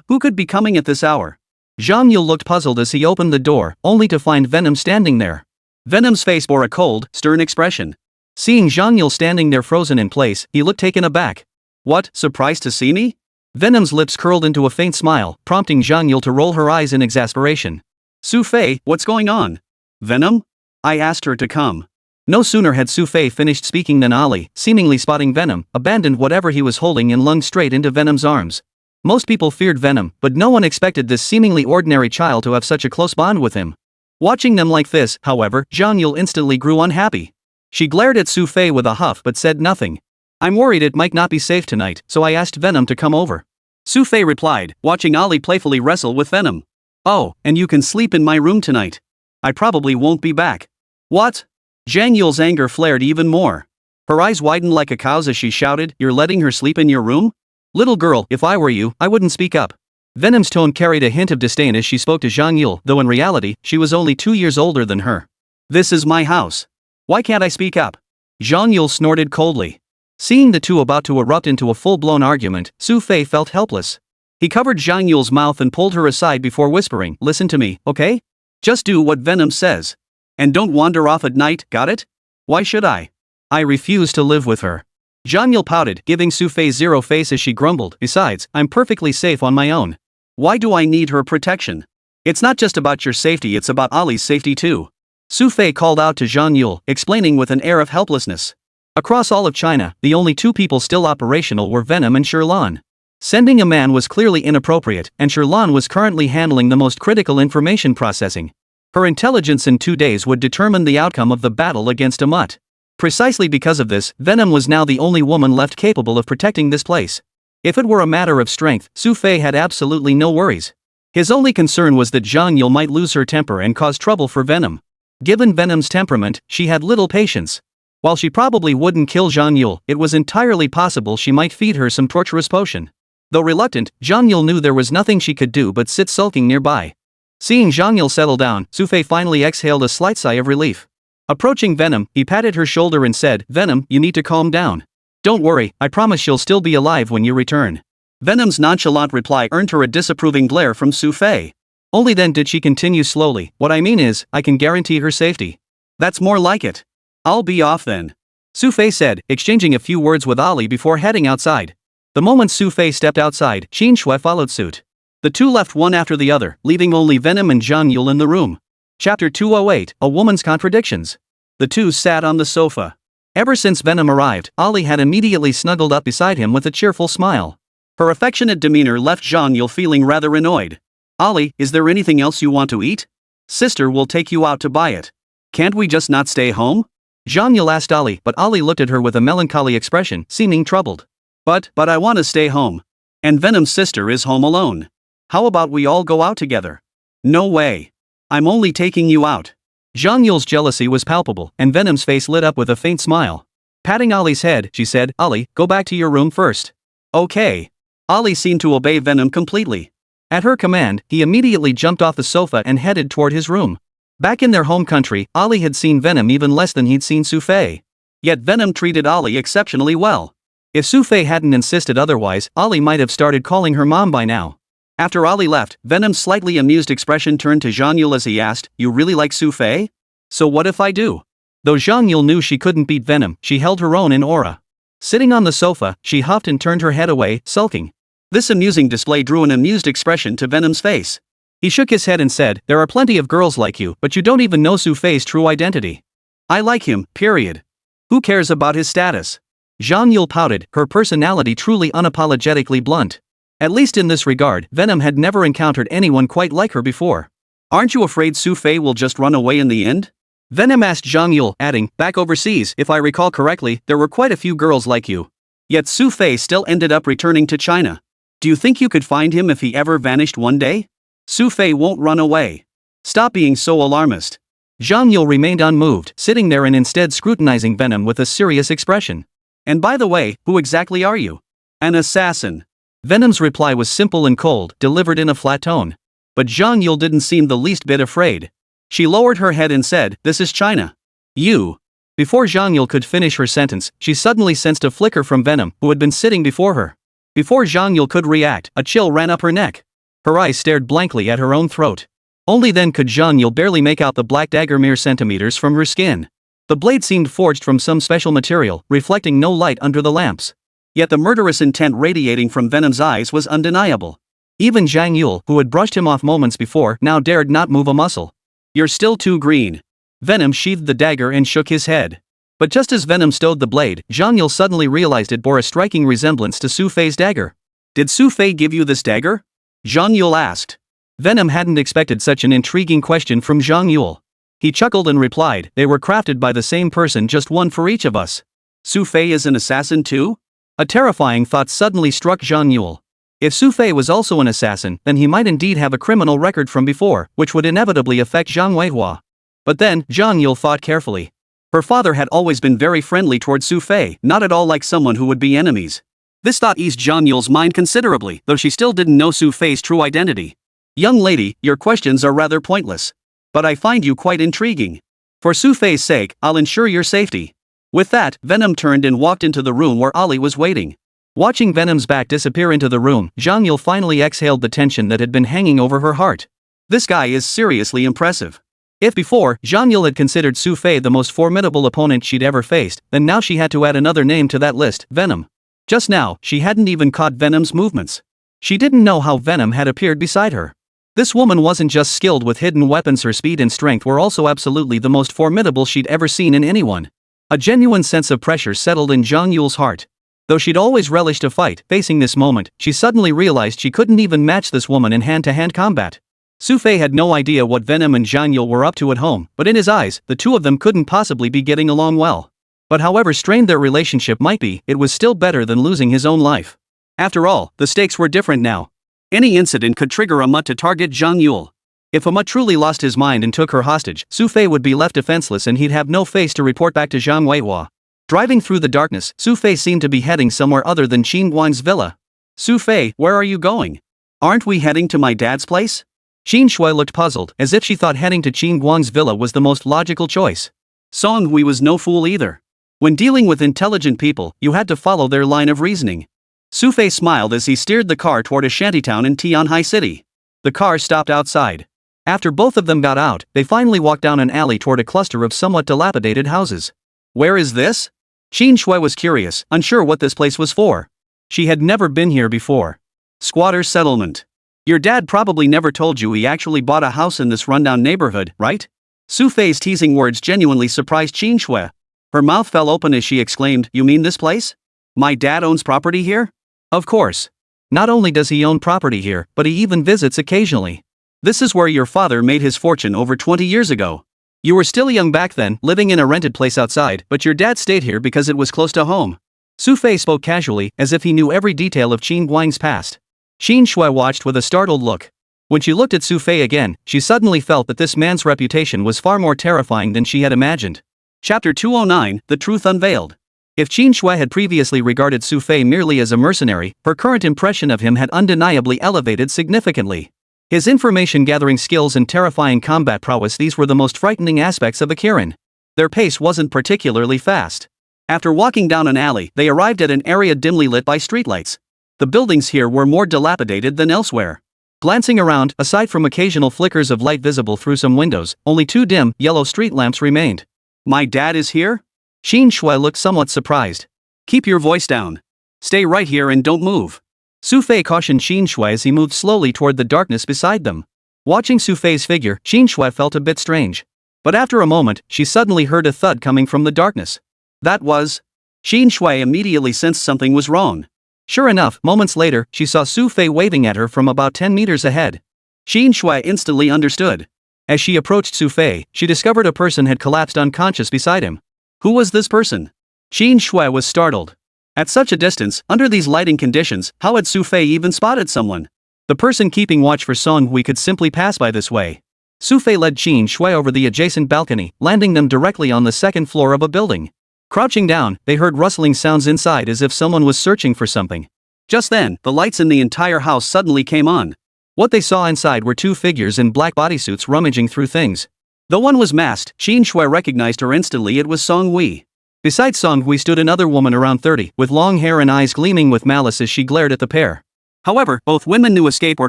Who could be coming at this hour? Zhang Yule looked puzzled as he opened the door, only to find Venom standing there. Venom's face bore a cold, stern expression. Seeing Zhang Yule standing there frozen in place, he looked taken aback. What, surprised to see me? Venom's lips curled into a faint smile, prompting Zhang Yule to roll her eyes in exasperation. Xu Fei, what's going on? Venom? I asked her to come. No sooner had Xu Fei finished speaking than Ali, seemingly spotting Venom, abandoned whatever he was holding and lunged straight into Venom's arms. Most people feared Venom, but no one expected this seemingly ordinary child to have such a close bond with him. Watching them like this, however, Zhang Yule instantly grew unhappy. She glared at Xu Fei with a huff but said nothing. I'm worried it might not be safe tonight, so I asked Venom to come over. Xu Fei replied, watching Ali playfully wrestle with Venom. Oh, and you can sleep in my room tonight. I probably won't be back. What? Zhang Yule's anger flared even more. Her eyes widened like a cow's as she shouted, You're letting her sleep in your room? Little girl, if I were you, I wouldn't speak up. Venom's tone carried a hint of disdain as she spoke to Zhang Yule, though in reality, she was only 2 years older than her. This is my house. Why can't I speak up? Zhang Yule snorted coldly. Seeing the two about to erupt into a full-blown argument, Xu Fei felt helpless. He covered Zhang Yule's mouth and pulled her aside before whispering, Listen to me, okay? Just do what Venom says. And don't wander off at night, got it? Why should I? I refuse to live with her. Zhang Yule pouted, giving Xu Fei zero face as she grumbled, besides, I'm perfectly safe on my own. Why do I need her protection? It's not just about your safety, it's about Ali's safety too. Xu Fei called out to Zhang Yule, explaining with an air of helplessness. Across all of China, the only two people still operational were Venom and Sherlan. Sending a man was clearly inappropriate, and Sherlan was currently handling the most critical information processing. Her intelligence in 2 days would determine the outcome of the battle against a mutt. Precisely because of this, Venom was now the only woman left capable of protecting this place. If it were a matter of strength, Xu Fei had absolutely no worries. His only concern was that Zhang Yule might lose her temper and cause trouble for Venom. Given Venom's temperament, she had little patience. While she probably wouldn't kill Zhang Yule, it was entirely possible she might feed her some torturous potion. Though reluctant, Zhang Yule knew there was nothing she could do but sit sulking nearby. Seeing Zhang Yule settle down, Xu Fei finally exhaled a slight sigh of relief. Approaching Venom, he patted her shoulder and said, Venom, you need to calm down. Don't worry, I promise you'll still be alive when you return. Venom's nonchalant reply earned her a disapproving glare from Xu Fei. Only then did she continue slowly, what I mean is, I can guarantee her safety. That's more like it. I'll be off then. Xu Fei said, exchanging a few words with Ali before heading outside. The moment Xu Fei stepped outside, Qin Shui followed suit. The two left one after the other, leaving only Venom and Zhang Yule in the room. Chapter 208, A Woman's Contradictions. The two sat on the sofa. Ever since Venom arrived, Ali had immediately snuggled up beside him with a cheerful smile. Her affectionate demeanor left Zhang Yule feeling rather annoyed. Ali, is there anything else you want to eat? Sister will take you out to buy it. Can't we just not stay home? Zhang Yule asked Ali, but Ali looked at her with a melancholy expression, seeming troubled. But I want to stay home. And Venom's sister is home alone. How about we all go out together? No way. I'm only taking you out. Zhang Yule's jealousy was palpable, and Venom's face lit up with a faint smile. Patting Ali's head, she said, Ali, go back to your room first. Okay. Ali seemed to obey Venom completely. At her command, he immediately jumped off the sofa and headed toward his room. Back in their home country, Ali had seen Venom even less than he'd seen Xu Fei. Yet Venom treated Ali exceptionally well. If Xu Fei hadn't insisted otherwise, Ali might have started calling her mom by now. After Ali left, Venom's slightly amused expression turned to Zhang Yule as he asked, You really like Xu Fei? So what if I do? Though Zhang Yule knew she couldn't beat Venom, she held her own in aura. Sitting on the sofa, she huffed and turned her head away, sulking. This amusing display drew an amused expression to Venom's face. He shook his head and said, There are plenty of girls like you, but you don't even know Xu Fei's true identity. I like him, period. Who cares about his status? Zhang Yule pouted, her personality truly unapologetically blunt. At least in this regard, Venom had never encountered anyone quite like her before. Aren't you afraid Xu Fei will just run away in the end? Venom asked Zhang Yule, adding, Back overseas, if I recall correctly, there were quite a few girls like you. Yet Xu Fei still ended up returning to China. Do you think you could find him if he ever vanished one day? Xu Fei won't run away. Stop being so alarmist. Zhang Yule remained unmoved, sitting there and instead scrutinizing Venom with a serious expression. And by the way, who exactly are you? An assassin. Venom's reply was simple and cold, delivered in a flat tone. But Zhang Yule didn't seem the least bit afraid. She lowered her head and said, This is China. You. Before Zhang Yule could finish her sentence, she suddenly sensed a flicker from Venom, who had been sitting before her. Before Zhang Yule could react, a chill ran up her neck. Her eyes stared blankly at her own throat. Only then could Zhang Yule barely make out the black dagger mere centimeters from her skin. The blade seemed forged from some special material, reflecting no light under the lamps. Yet the murderous intent radiating from Venom's eyes was undeniable. Even Zhang Yule, who had brushed him off moments before, now dared not move a muscle. You're still too green. Venom sheathed the dagger and shook his head. But just as Venom stowed the blade, Zhang Yule suddenly realized it bore a striking resemblance to Xu Fei's dagger. Did Xu Fei give you this dagger? Zhang Yule asked. Venom hadn't expected such an intriguing question from Zhang Yule. He chuckled and replied, They were crafted by the same person, just one for each of us. Xu Fei is an assassin too? A terrifying thought suddenly struck Zhang Yule. If Xu Fei was also an assassin, then he might indeed have a criminal record from before, which would inevitably affect Zhang Weihua. But then, Zhang Yule thought carefully. Her father had always been very friendly toward Xu Fei, not at all like someone who would be enemies. This thought eased Zhang Yule's mind considerably, though she still didn't know Xu Fei's true identity. Young lady, your questions are rather pointless. But I find you quite intriguing. For Xu Fei's sake, I'll ensure your safety. With that, Venom turned and walked into the room where Ali was waiting. Watching Venom's back disappear into the room, Zhang Yule finally exhaled the tension that had been hanging over her heart. This guy is seriously impressive. If before, Zhang Yule had considered Xu Fei the most formidable opponent she'd ever faced, then now she had to add another name to that list, Venom. Just now, she hadn't even caught Venom's movements. She didn't know how Venom had appeared beside her. This woman wasn't just skilled with hidden weapons, her speed and strength were also absolutely the most formidable she'd ever seen in anyone. A genuine sense of pressure settled in Zhang Yule's heart. Though she'd always relished a fight, facing this moment, she suddenly realized she couldn't even match this woman in hand-to-hand combat. Xu Fei had no idea what Venom and Zhang Yule were up to at home, but in his eyes, the two of them couldn't possibly be getting along well. But however strained their relationship might be, it was still better than losing his own life. After all, the stakes were different now. Any incident could trigger a mutt to target Zhang Yule. If a mutt truly lost his mind and took her hostage, Xu Fei would be left defenseless and he'd have no face to report back to Zhang Weihua. Driving through the darkness, Xu Fei seemed to be heading somewhere other than Qin Guan's villa. Xu Fei, where are you going? Aren't we heading to my dad's place? Qin Shui looked puzzled, as if she thought heading to Qin Guan's villa was the most logical choice. Song Hui was no fool either. When dealing with intelligent people, you had to follow their line of reasoning. Xu Fei smiled as he steered the car toward a shantytown in Tianhai City. The car stopped outside. After both of them got out, they finally walked down an alley toward a cluster of somewhat dilapidated houses. Where is this? Qin Shui was curious, unsure what this place was for. She had never been here before. Squatter settlement. Your dad probably never told you he actually bought a house in this rundown neighborhood, right? Xu Fei's teasing words genuinely surprised Qin Shui. Her mouth fell open as she exclaimed, "You mean this place? My dad owns property here?" Of course. Not only does he own property here, but he even visits occasionally. This is where your father made his fortune over 20 years ago. You were still young back then, living in a rented place outside, but your dad stayed here because it was close to home. Xu Fei spoke casually, as if he knew every detail of Qin Guang's past. Qin Shui watched with a startled look. When she looked at Xu Fei again, she suddenly felt that this man's reputation was far more terrifying than she had imagined. Chapter 209, The Truth Unveiled. If Qin Shui had previously regarded Xu Fei merely as a mercenary, her current impression of him had undeniably elevated significantly. His information-gathering skills and terrifying combat prowess, these were the most frightening aspects of a Kirin. Their pace wasn't particularly fast. After walking down an alley, they arrived at an area dimly lit by streetlights. The buildings here were more dilapidated than elsewhere. Glancing around, aside from occasional flickers of light visible through some windows, only two dim, yellow street lamps remained. My dad is here? Qin Shui looked somewhat surprised. Keep your voice down. Stay right here and don't move. Xu Fei cautioned Qin Shui as he moved slowly toward the darkness beside them. Watching Xu Fei's figure, Qin Shui felt a bit strange. But after a moment, she suddenly heard a thud coming from the darkness. That was... Qin Shui immediately sensed something was wrong. Sure enough, moments later, she saw Xu Fei waving at her from about 10 meters ahead. Qin Shui instantly understood. As she approached Xu Fei, she discovered a person had collapsed unconscious beside him. Who was this person? Qin Shui was startled. At such a distance, under these lighting conditions, how had Xu Fei even spotted someone? The person keeping watch for Song Hui could simply pass by this way. Xu Fei led Qin Shui over the adjacent balcony, landing them directly on the second floor of a building. Crouching down, they heard rustling sounds inside as if someone was searching for something. Just then, the lights in the entire house suddenly came on. What they saw inside were two figures in black bodysuits rummaging through things. Though one was masked, Qin Shui recognized her instantly. It was Song Hui. Beside Song Hui stood another woman around 30, with long hair and eyes gleaming with malice as she glared at the pair. However, both women knew escape or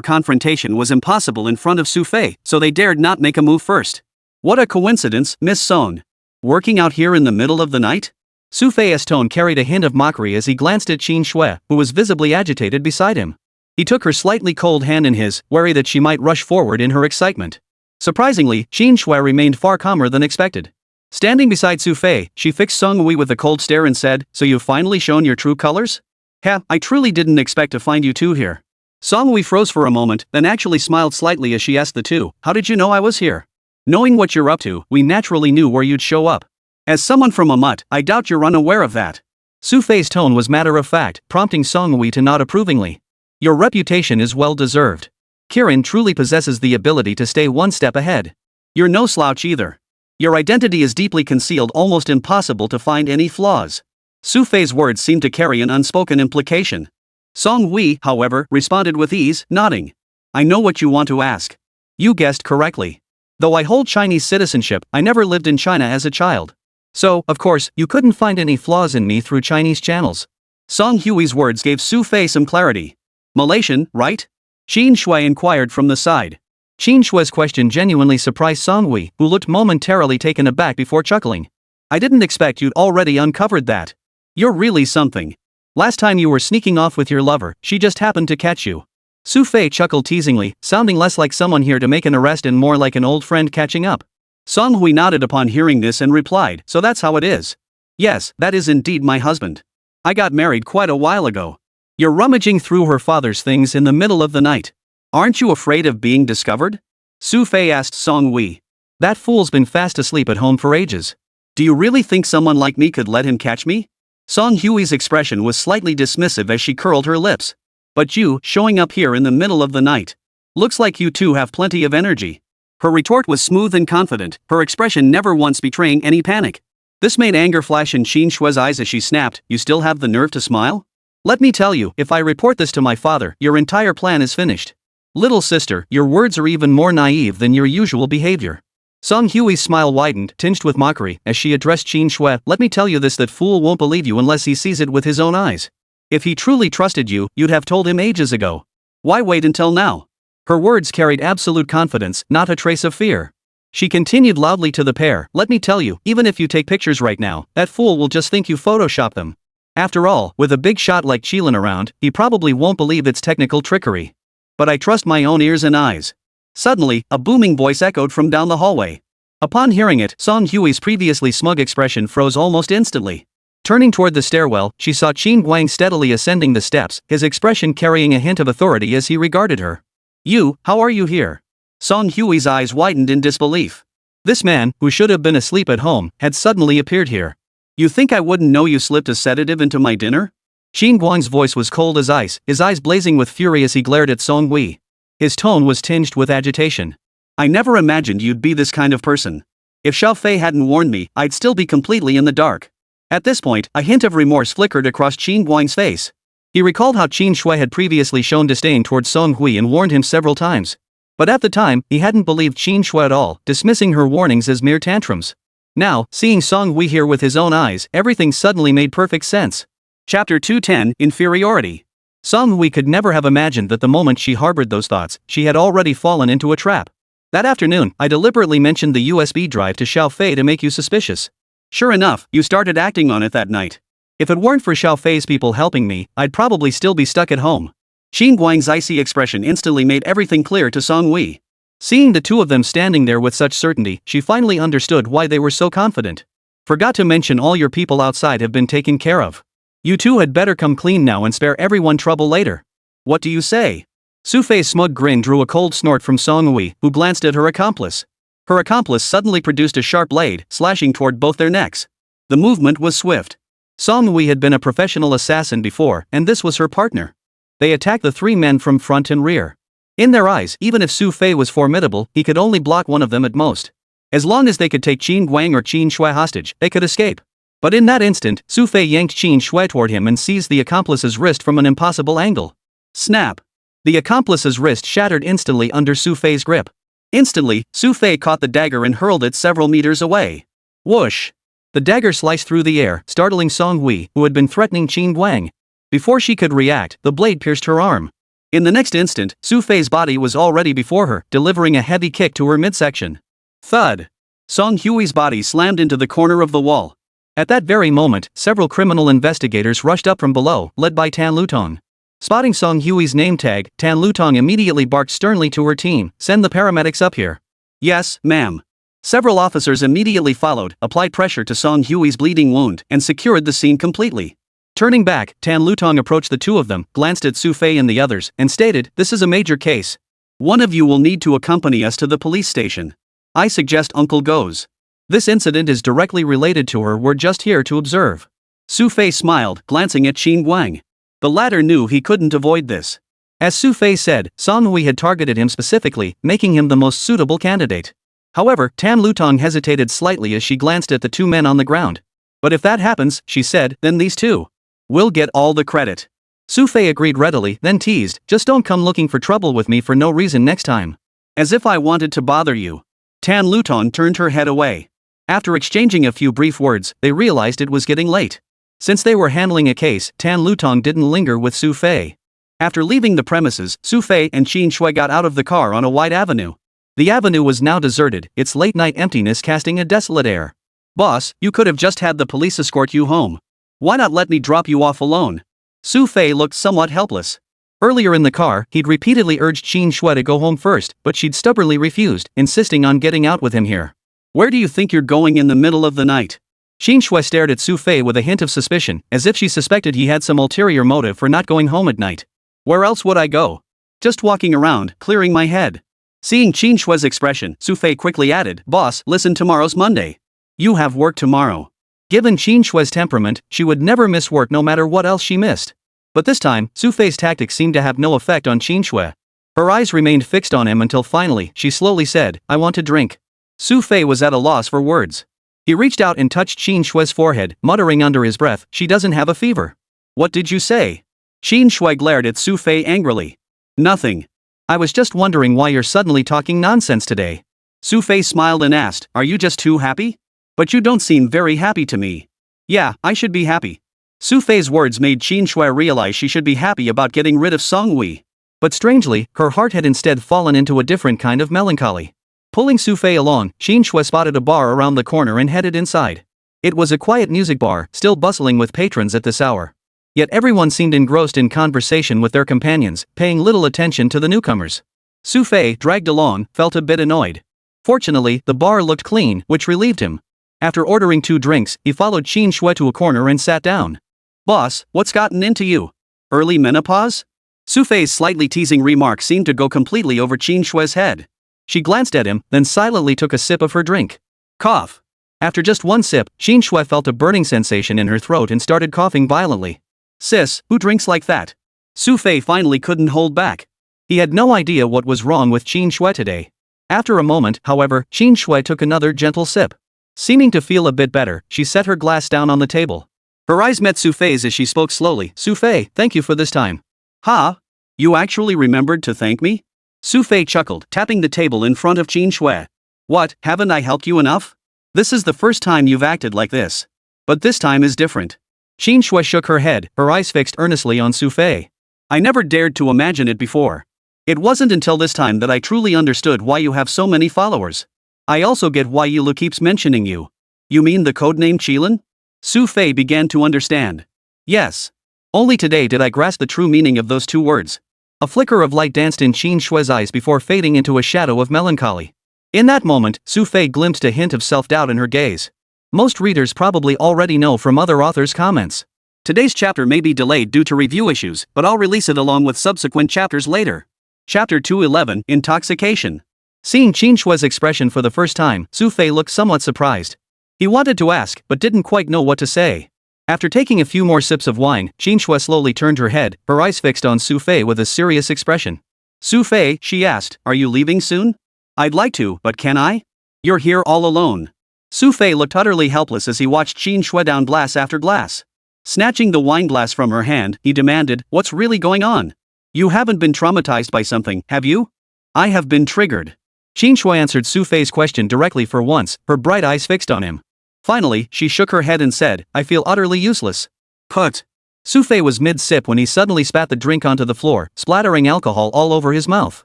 confrontation was impossible in front of Xu Fei, so they dared not make a move first. What a coincidence, Miss Song. Working out here in the middle of the night? Xu Fei's tone carried a hint of mockery as he glanced at Qin Shui, who was visibly agitated beside him. He took her slightly cold hand in his, wary that she might rush forward in her excitement. Surprisingly, Qin Shui remained far calmer than expected. Standing beside Xu Fei, she fixed Song Hui with a cold stare and said, "So you've finally shown your true colors? I truly didn't expect to find you two here." Song Hui froze for a moment, then actually smiled slightly as she asked the two, "How did you know I was here?" "Knowing what you're up to, we naturally knew where you'd show up. As someone from a mutt, I doubt you're unaware of that." Xu Fei's tone was matter-of-fact, prompting Song Hui to nod approvingly. "Your reputation is well-deserved. Kirin truly possesses the ability to stay one step ahead. You're no slouch either. Your identity is deeply concealed, almost impossible to find any flaws." Xu Fei's words seemed to carry an unspoken implication. Song Hui, however, responded with ease, nodding. "I know what you want to ask. You guessed correctly. Though I hold Chinese citizenship, I never lived in China as a child. So, of course, you couldn't find any flaws in me through Chinese channels." Song Hui's words gave Xu Fei some clarity. "Malaysian, right?" Qin Shui inquired from the side. Qin Shue's question genuinely surprised Song Hui, who looked momentarily taken aback before chuckling. I didn't expect you'd already uncovered that. You're really something. Last time you were sneaking off with your lover, she just happened to catch you. Xu Fei chuckled teasingly, sounding less like someone here to make an arrest and more like an old friend catching up. Song Hui nodded upon hearing this and replied, so that's how it is. Yes, that is indeed my husband. I got married quite a while ago. You're rummaging through her father's things in the middle of the night. Aren't you afraid of being discovered? Xu Fei asked Song Hui. That fool's been fast asleep at home for ages. Do you really think someone like me could let him catch me? Song Hui's expression was slightly dismissive as she curled her lips. But you, showing up here in the middle of the night. Looks like you two have plenty of energy. Her retort was smooth and confident, her expression never once betraying any panic. This made anger flash in Qin Shue's eyes as she snapped, you still have the nerve to smile? Let me tell you, if I report this to my father, your entire plan is finished. Little sister, your words are even more naive than your usual behavior. Song Hui's smile widened, tinged with mockery, as she addressed Qin Shue. Let me tell you this, that fool won't believe you unless he sees it with his own eyes. If he truly trusted you, you'd have told him ages ago. Why wait until now? Her words carried absolute confidence, not a trace of fear. She continued loudly to the pair, let me tell you, even if you take pictures right now, that fool will just think you photoshopped them. After all, with a big shot like Qilin around, he probably won't believe it's technical trickery. But I trust my own ears and eyes. Suddenly, a booming voice echoed from down the hallway. Upon hearing it, Song Hui's previously smug expression froze almost instantly. Turning toward the stairwell, she saw Qin Guang steadily ascending the steps, his expression carrying a hint of authority as he regarded her. You, how are you here? Song Hui's eyes widened in disbelief. This man, who should have been asleep at home, had suddenly appeared here. You think I wouldn't know you slipped a sedative into my dinner? Qin Guang's voice was cold as ice, his eyes blazing with fury as he glared at Song Hui. His tone was tinged with agitation. I never imagined you'd be this kind of person. If Xu Fei hadn't warned me, I'd still be completely in the dark. At this point, a hint of remorse flickered across Qin Guang's face. He recalled how Qin Shui had previously shown disdain towards Song Hui and warned him several times. But at the time, he hadn't believed Qin Shui at all, dismissing her warnings as mere tantrums. Now, seeing Song Hui here with his own eyes, everything suddenly made perfect sense. Chapter 210, Inferiority. Song Hui could never have imagined that the moment she harbored those thoughts, she had already fallen into a trap. That afternoon, I deliberately mentioned the USB drive to Xu Fei to make you suspicious. Sure enough, you started acting on it that night. If it weren't for Xu Fei's people helping me, I'd probably still be stuck at home. Qin Guang's icy expression instantly made everything clear to Song Hui. Seeing the two of them standing there with such certainty, she finally understood why they were so confident. Forgot to mention all your people outside have been taken care of. You two had better come clean now and spare everyone trouble later. What do you say? Xu Fei's smug grin drew a cold snort from Song Hui, who glanced at her accomplice. Her accomplice suddenly produced a sharp blade, slashing toward both their necks. The movement was swift. Song Hui had been a professional assassin before, and this was her partner. They attacked the three men from front and rear. In their eyes, even if Xu Fei was formidable, he could only block one of them at most. As long as they could take Qin Guang or Qin Shui hostage, they could escape. But in that instant, Xu Fei yanked Qin Shui toward him and seized the accomplice's wrist from an impossible angle. Snap! The accomplice's wrist shattered instantly under Xu Fei's grip. Instantly, Xu Fei caught the dagger and hurled it several meters away. Whoosh! The dagger sliced through the air, startling Song Hui, who had been threatening Qin Guang. Before she could react, the blade pierced her arm. In the next instant, Xu Fei's body was already before her, delivering a heavy kick to her midsection. Thud! Song Hui's body slammed into the corner of the wall. At that very moment, several criminal investigators rushed up from below, led by Tan Lutong. Spotting Song Hui's name tag, Tan Lutong immediately barked sternly to her team, "Send the paramedics up here." "Yes, ma'am." Several officers immediately followed, applied pressure to Song Hui's bleeding wound, and secured the scene completely. Turning back, Tan Lutong approached the two of them, glanced at Xu Fei and the others, and stated, "This is a major case. One of you will need to accompany us to the police station. I suggest Uncle goes. This incident is directly related to her, we're just here to observe." Xu Fei smiled, glancing at Qin Guang. The latter knew he couldn't avoid this. As Xu Fei said, Song Hui had targeted him specifically, making him the most suitable candidate. However, Tan Lutong hesitated slightly as she glanced at the two men on the ground. "But if that happens," she said, "then these two will get all the credit." Xu Fei agreed readily, then teased, "Just don't come looking for trouble with me for no reason next time." "As if I wanted to bother you." Tan Lutong turned her head away. After exchanging a few brief words, they realized it was getting late. Since they were handling a case, Tan Lutong didn't linger with Xu Fei. After leaving the premises, Xu Fei and Qin Shui got out of the car on a wide avenue. The avenue was now deserted, its late-night emptiness casting a desolate air. Boss, you could have just had the police escort you home. Why not let me drop you off alone? Xu Fei looked somewhat helpless. Earlier in the car, he'd repeatedly urged Qin Shui to go home first, but she'd stubbornly refused, insisting on getting out with him here. Where do you think you're going in the middle of the night? Qin Shui stared at Xu Fei with a hint of suspicion, as if she suspected he had some ulterior motive for not going home at night. Where else would I go? Just walking around, clearing my head. Seeing Qin Shui's expression, Xu Fei quickly added, Boss, listen, tomorrow's Monday. You have work tomorrow. Given Qin Shui's temperament, she would never miss work no matter what else she missed. But this time, Xu Fei's tactics seemed to have no effect on Qin Shui. Her eyes remained fixed on him until finally, she slowly said, I want to drink. Xu Fei was at a loss for words. He reached out and touched Qin Shui's forehead, muttering under his breath, she doesn't have a fever. What did you say? Qin Shui glared at Xu Fei angrily. Nothing. I was just wondering why you're suddenly talking nonsense today. Xu Fei smiled and asked, are you just too happy? But you don't seem very happy to me. Yeah, I should be happy. Xu Fei's words made Qin Shui realize she should be happy about getting rid of Song Wei. But strangely, her heart had instead fallen into a different kind of melancholy. Pulling Xu Fei along, Qin Shui spotted a bar around the corner and headed inside. It was a quiet music bar, still bustling with patrons at this hour. Yet everyone seemed engrossed in conversation with their companions, paying little attention to the newcomers. Xu Fei, dragged along, felt a bit annoyed. Fortunately, the bar looked clean, which relieved him. After ordering 2 drinks, he followed Qin Shui to a corner and sat down. Boss, what's gotten into you? Early menopause? Xu Fei's slightly teasing remark seemed to go completely over Qin Shui's head. She glanced at him, then silently took a sip of her drink. Cough. After just one sip, Qin Shui felt a burning sensation in her throat and started coughing violently. Sis, who drinks like that? Xu Fei finally couldn't hold back. He had no idea what was wrong with Qin Shui today. After a moment, however, Qin Shui took another gentle sip. Seeming to feel a bit better, she set her glass down on the table. Her eyes met Xu Fei's as she spoke slowly. Xu Fei, thank you for this time. Ha? You actually remembered to thank me? Xu Fei chuckled, tapping the table in front of Qin Shui. What, haven't I helped you enough? This is the first time you've acted like this. But this time is different. Qin Shui shook her head, her eyes fixed earnestly on Xu Fei. I never dared to imagine it before. It wasn't until this time that I truly understood why you have so many followers. I also get why Yule keeps mentioning you. You mean the codename Qilin? Xu Fei began to understand. Yes. Only today did I grasp the true meaning of those 2 words. A flicker of light danced in Qin Shui's eyes before fading into a shadow of melancholy. In that moment, Xu Fei glimpsed a hint of self-doubt in her gaze. Most readers probably already know from other authors' comments. Today's chapter may be delayed due to review issues, but I'll release it along with subsequent chapters later. Chapter 211, Intoxication. Seeing Qin Shui's expression for the first time, Xu Fei looked somewhat surprised. He wanted to ask, but didn't quite know what to say. After taking a few more sips of wine, Qin Shui slowly turned her head, her eyes fixed on Xu Fei with a serious expression. Xu Fei, she asked, are you leaving soon? I'd like to, but can I? You're here all alone. Xu Fei looked utterly helpless as he watched Qin Shui down glass after glass. Snatching the wine glass from her hand, he demanded, what's really going on? You haven't been traumatized by something, have you? I have been triggered. Qin Shui answered Xu Fei's question directly for once, her bright eyes fixed on him. Finally, she shook her head and said, I feel utterly useless. Put. Xu Fei was mid-sip when he suddenly spat the drink onto the floor, splattering alcohol all over his mouth.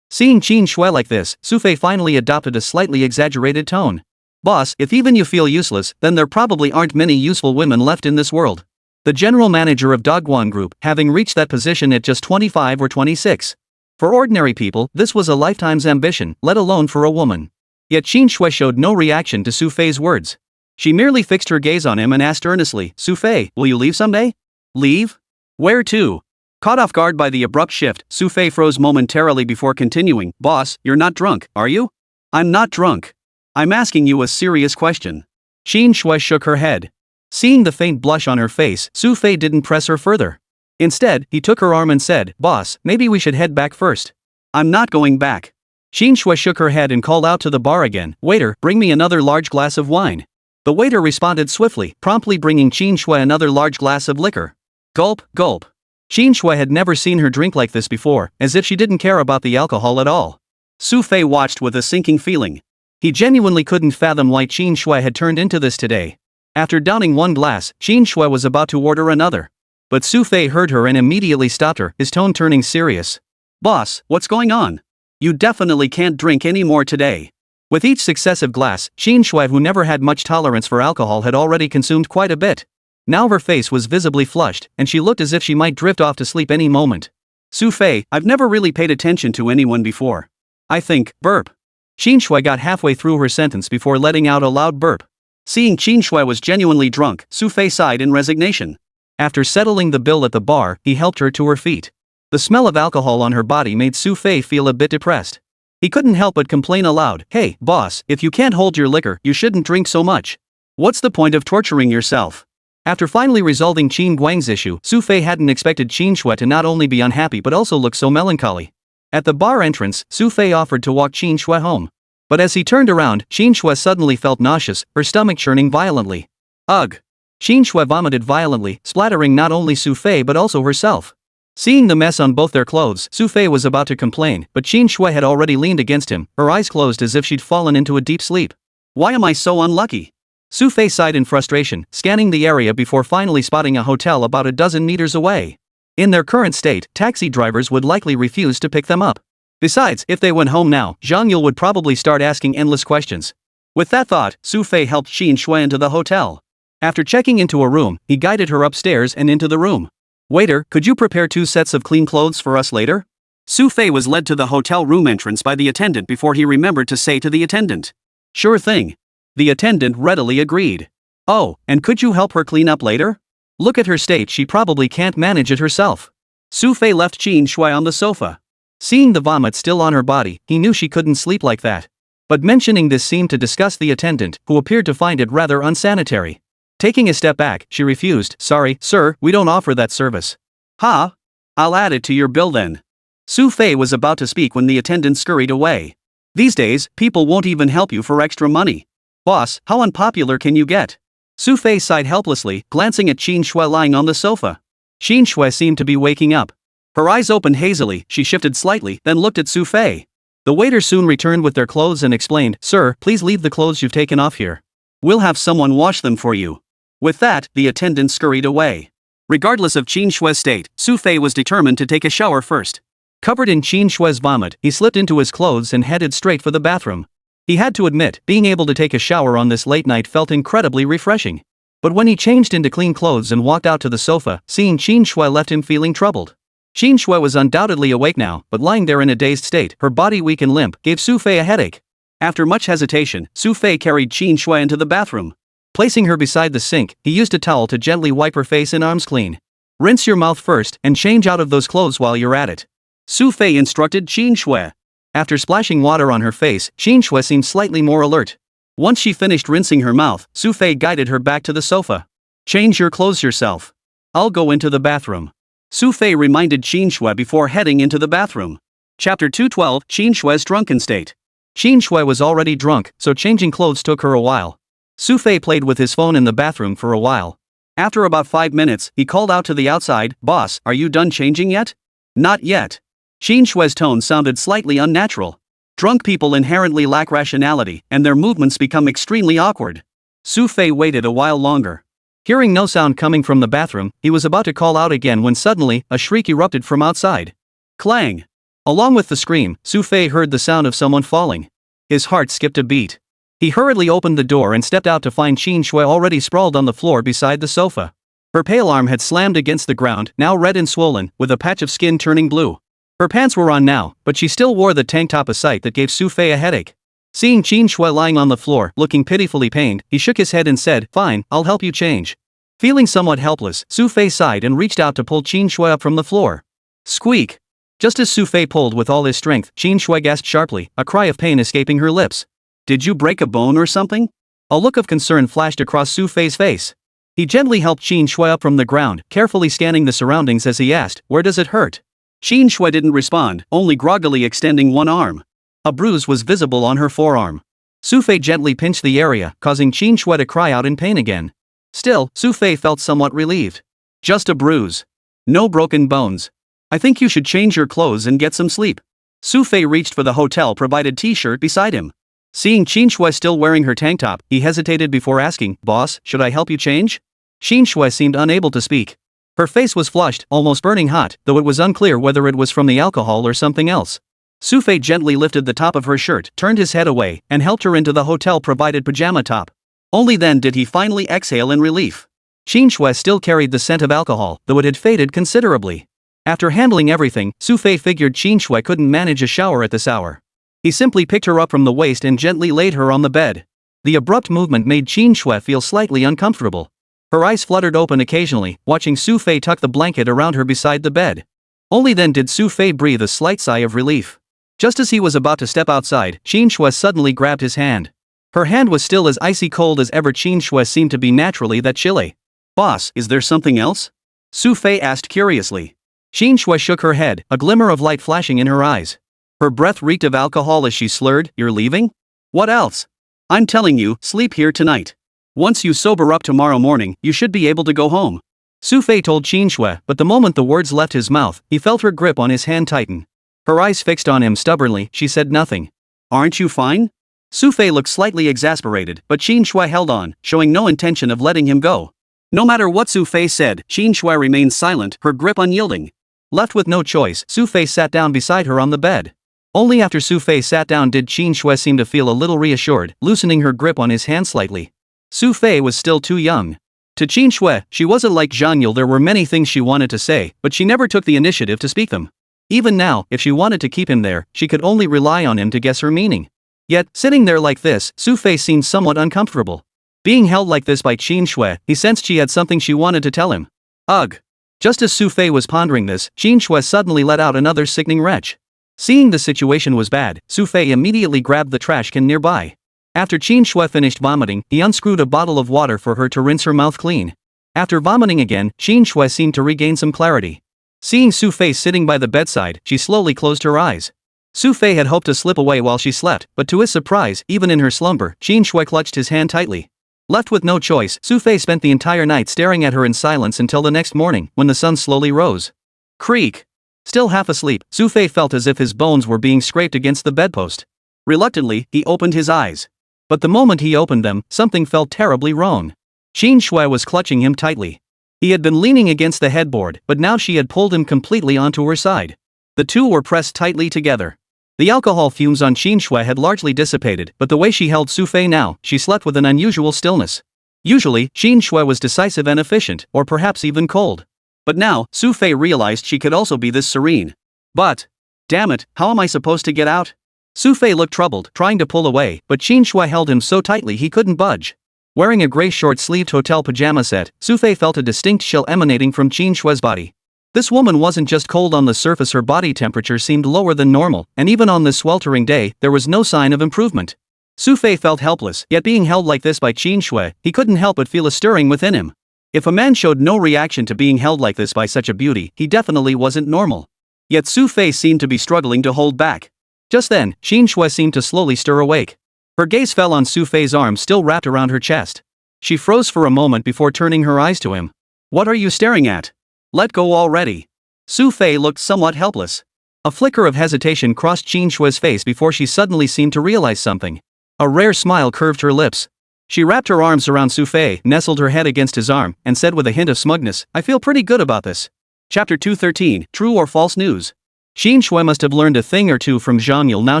Seeing Qin Shui like this, Xu Fei finally adopted a slightly exaggerated tone. Boss, if even you feel useless, then there probably aren't many useful women left in this world. The general manager of Dogwon Group, having reached that position at just 25 or 26. For ordinary people, this was a lifetime's ambition, let alone for a woman. Yet Qin Shui showed no reaction to Xu Fei's words. She merely fixed her gaze on him and asked earnestly, Xu Fei, will you leave someday? Leave? Where to? Caught off guard by the abrupt shift, Xu Fei froze momentarily before continuing, Boss, you're not drunk, are you? I'm not drunk. I'm asking you a serious question. Qin Shui shook her head. Seeing the faint blush on her face, Xu Fei didn't press her further. Instead, he took her arm and said, Boss, maybe we should head back first. I'm not going back. Qin Shui shook her head and called out to the bar again, Waiter, bring me another large glass of wine. The waiter responded swiftly, promptly bringing Qin Shui another large glass of liquor. Gulp, gulp. Qin Shui had never seen her drink like this before, as if she didn't care about the alcohol at all. Xu Fei watched with a sinking feeling. He genuinely couldn't fathom why Qin Shui had turned into this today. After downing one glass, Qin Shui was about to order another. But Xu Fei heard her and immediately stopped her, his tone turning serious. Boss, what's going on? You definitely can't drink any more today. With each successive glass, Xu, who never had much tolerance for alcohol, had already consumed quite a bit. Now her face was visibly flushed, and she looked as if she might drift off to sleep any moment. Xu Fei, I've never really paid attention to anyone before. I think, burp. Xu got halfway through her sentence before letting out a loud burp. Seeing Xu was genuinely drunk, Xu Fei sighed in resignation. After settling the bill at the bar, he helped her to her feet. The smell of alcohol on her body made Xu Fei feel a bit depressed. He couldn't help but complain aloud, "Hey, boss, if you can't hold your liquor, you shouldn't drink so much. What's the point of torturing yourself?" After finally resolving Qin Guang's issue, Xu Fei hadn't expected Qin to not only be unhappy but also look so melancholy. At the bar entrance, Xu Fei offered to walk Qin home. But as he turned around, Qin suddenly felt nauseous, her stomach churning violently. Ugh! Qin vomited violently, splattering not only Xu Fei but also herself. Seeing the mess on both their clothes, Xu Fei was about to complain, but Qin had already leaned against him, her eyes closed as if she'd fallen into a deep sleep. Why am I so unlucky? Xu Fei sighed in frustration, scanning the area before finally spotting a hotel about a dozen meters away. In their current state, taxi drivers would likely refuse to pick them up. Besides, if they went home now, Zhang Yule would probably start asking endless questions. With that thought, Xu Fei helped Qin into the hotel. After checking into a room, he guided her upstairs and into the room. Waiter, could you prepare 2 sets of clean clothes for us later? Xu Fei was led to the hotel room entrance by the attendant before he remembered to say to the attendant. Sure thing. The attendant readily agreed. Oh, and could you help her clean up later? Look at her state, she probably can't manage it herself. Xu Fei left Qin on the sofa. Seeing the vomit still on her body, he knew she couldn't sleep like that. But mentioning this seemed to disgust the attendant, who appeared to find it rather unsanitary. Taking a step back, she refused. Sorry, sir, we don't offer that service. Huh? I'll add it to your bill then. Xu Fei was about to speak when the attendant scurried away. These days, people won't even help you for extra money. Boss, how unpopular can you get? Xu Fei sighed helplessly, glancing at Qin lying on the sofa. Qin seemed to be waking up. Her eyes opened hazily, she shifted slightly, then looked at Xu Fei. The waiter soon returned with their clothes and explained, Sir, please leave the clothes you've taken off here. We'll have someone wash them for you. With that, the attendant scurried away. Regardless of Qin state, Xu Fei was determined to take a shower first. Covered in Qin vomit, he slipped into his clothes and headed straight for the bathroom. He had to admit, being able to take a shower on this late night felt incredibly refreshing. But when he changed into clean clothes and walked out to the sofa, seeing Qin left him feeling troubled. Qin was undoubtedly awake now, but lying there in a dazed state, her body weak and limp, gave Xu Fei a headache. After much hesitation, Xu Fei carried Qin into the bathroom. Placing her beside the sink, he used a towel to gently wipe her face and arms clean. Rinse your mouth first and change out of those clothes while you're at it. Xu Fei instructed Qin. After splashing water on her face, Qin seemed slightly more alert. Once she finished rinsing her mouth, Xu Fei guided her back to the sofa. Change your clothes yourself. I'll go into the bathroom. Xu Fei reminded Qin before heading into the bathroom. Chapter 212, Qin drunken state. Qin was already drunk, so changing clothes took her a while. Xu Fei played with his phone in the bathroom for a while. After about 5 minutes, he called out to the outside, Boss, are you done changing yet? Not yet. Qin tone sounded slightly unnatural. Drunk people inherently lack rationality, and their movements become extremely awkward. Xu Fei waited a while longer. Hearing no sound coming from the bathroom, he was about to call out again when suddenly, a shriek erupted from outside. Clang! Along with the scream, Xu Fei heard the sound of someone falling. His heart skipped a beat. He hurriedly opened the door and stepped out to find Qin already sprawled on the floor beside the sofa. Her pale arm had slammed against the ground, now red and swollen, with a patch of skin turning blue. Her pants were on now, but she still wore the tank top, a sight that gave Xu Fei a headache. Seeing Qin lying on the floor, looking pitifully pained, he shook his head and said, Fine, I'll help you change. Feeling somewhat helpless, Xu Fei sighed and reached out to pull Qin up from the floor. Squeak! Just as Xu Fei pulled with all his strength, Qin gasped sharply, a cry of pain escaping her lips. Did you break a bone or something? A look of concern flashed across Xu Fei's face. He gently helped Qin up from the ground, carefully scanning the surroundings as he asked, Where does it hurt? Qin didn't respond, only groggily extending one arm. A bruise was visible on her forearm. Xu Fei gently pinched the area, causing Qin to cry out in pain again. Still, Xu Fei felt somewhat relieved. Just a bruise. No broken bones. I think you should change your clothes and get some sleep. Xu Fei reached for the hotel-provided t-shirt beside him. Seeing Qin still wearing her tank top, he hesitated before asking, Boss, should I help you change? Qin seemed unable to speak. Her face was flushed, almost burning hot, though it was unclear whether it was from the alcohol or something else. Xu Fei gently lifted the top of her shirt, turned his head away, and helped her into the hotel-provided pajama top. Only then did he finally exhale in relief. Qin Shui still carried the scent of alcohol, though it had faded considerably. After handling everything, Xu Fei figured Qin Shui couldn't manage a shower at this hour. He simply picked her up from the waist and gently laid her on the bed. The abrupt movement made Qin Shui feel slightly uncomfortable. Her eyes fluttered open occasionally, watching Xu Fei tuck the blanket around her beside the bed. Only then did Xu Fei breathe a slight sigh of relief. Just as he was about to step outside, Qin Shui suddenly grabbed his hand. Her hand was still as icy cold as ever. Qin Shui seemed to be naturally that chilly. "Boss, is there something else?" Xu Fei asked curiously. Qin Shui shook her head, a glimmer of light flashing in her eyes. Her breath reeked of alcohol as she slurred, "You're leaving? What else?" "I'm telling you, sleep here tonight. Once you sober up tomorrow morning, you should be able to go home." Xu Fei told Qin Shui, but the moment the words left his mouth, he felt her grip on his hand tighten. Her eyes fixed on him stubbornly, she said nothing. "Aren't you fine?" Xu Fei looked slightly exasperated, but Qin Shui held on, showing no intention of letting him go. No matter what Xu Fei said, Qin Shui remained silent, her grip unyielding. Left with no choice, Xu Fei sat down beside her on the bed. Only after Xu Fei sat down did Qin Shui seem to feel a little reassured, loosening her grip on his hand slightly. Xu Fei was still too young. To Qin Shui, she wasn't like Zhang Yule. There were many things she wanted to say, but she never took the initiative to speak them. Even now, if she wanted to keep him there, she could only rely on him to guess her meaning. Yet, sitting there like this, Xu Fei seemed somewhat uncomfortable. Being held like this by Qin Shui, he sensed she had something she wanted to tell him. Ugh. Just as Xu Fei was pondering this, Qin Shui suddenly let out another sickening retch. Seeing the situation was bad, Xu Fei immediately grabbed the trash can nearby. After Qin Shui finished vomiting, he unscrewed a bottle of water for her to rinse her mouth clean. After vomiting again, Qin Shui seemed to regain some clarity. Seeing Xu Fei sitting by the bedside, she slowly closed her eyes. Xu Fei had hoped to slip away while she slept, but to his surprise, even in her slumber, Qin Shui clutched his hand tightly. Left with no choice, Xu Fei spent the entire night staring at her in silence until the next morning, when the sun slowly rose. Creak. Still half asleep, Xu Fei felt as if his bones were being scraped against the bedpost. Reluctantly, he opened his eyes. But the moment he opened them, something felt terribly wrong. Qin Shui was clutching him tightly. He had been leaning against the headboard, but now she had pulled him completely onto her side. The two were pressed tightly together. The alcohol fumes on Qin Shui had largely dissipated, but the way she held Xu Fei now, she slept with an unusual stillness. Usually, Qin Shui was decisive and efficient, or perhaps even cold. But now, Xu Fei realized she could also be this serene. But, damn it, how am I supposed to get out? Xu Fei looked troubled, trying to pull away, but Qin Shui held him so tightly he couldn't budge. Wearing a gray short-sleeved hotel pajama set, Xu Fei felt a distinct chill emanating from Qin Shui's body. This woman wasn't just cold on the surface, her body temperature seemed lower than normal, and even on this sweltering day, there was no sign of improvement. Xu Fei felt helpless, yet being held like this by Qin Shui, he couldn't help but feel a stirring within him. If a man showed no reaction to being held like this by such a beauty, he definitely wasn't normal. Yet Xu Fei seemed to be struggling to hold back. Just then, Qin Shui seemed to slowly stir awake. Her gaze fell on Xu Fei's arm still wrapped around her chest. She froze for a moment before turning her eyes to him. "What are you staring at? Let go already." Xu Fei looked somewhat helpless. A flicker of hesitation crossed Qin Shui's face before she suddenly seemed to realize something. A rare smile curved her lips. She wrapped her arms around Xu Fei, nestled her head against his arm, and said with a hint of smugness, "I feel pretty good about this." Chapter 213, True or False News. Qin Shui must have learned a thing or two from Zhang Yule. Now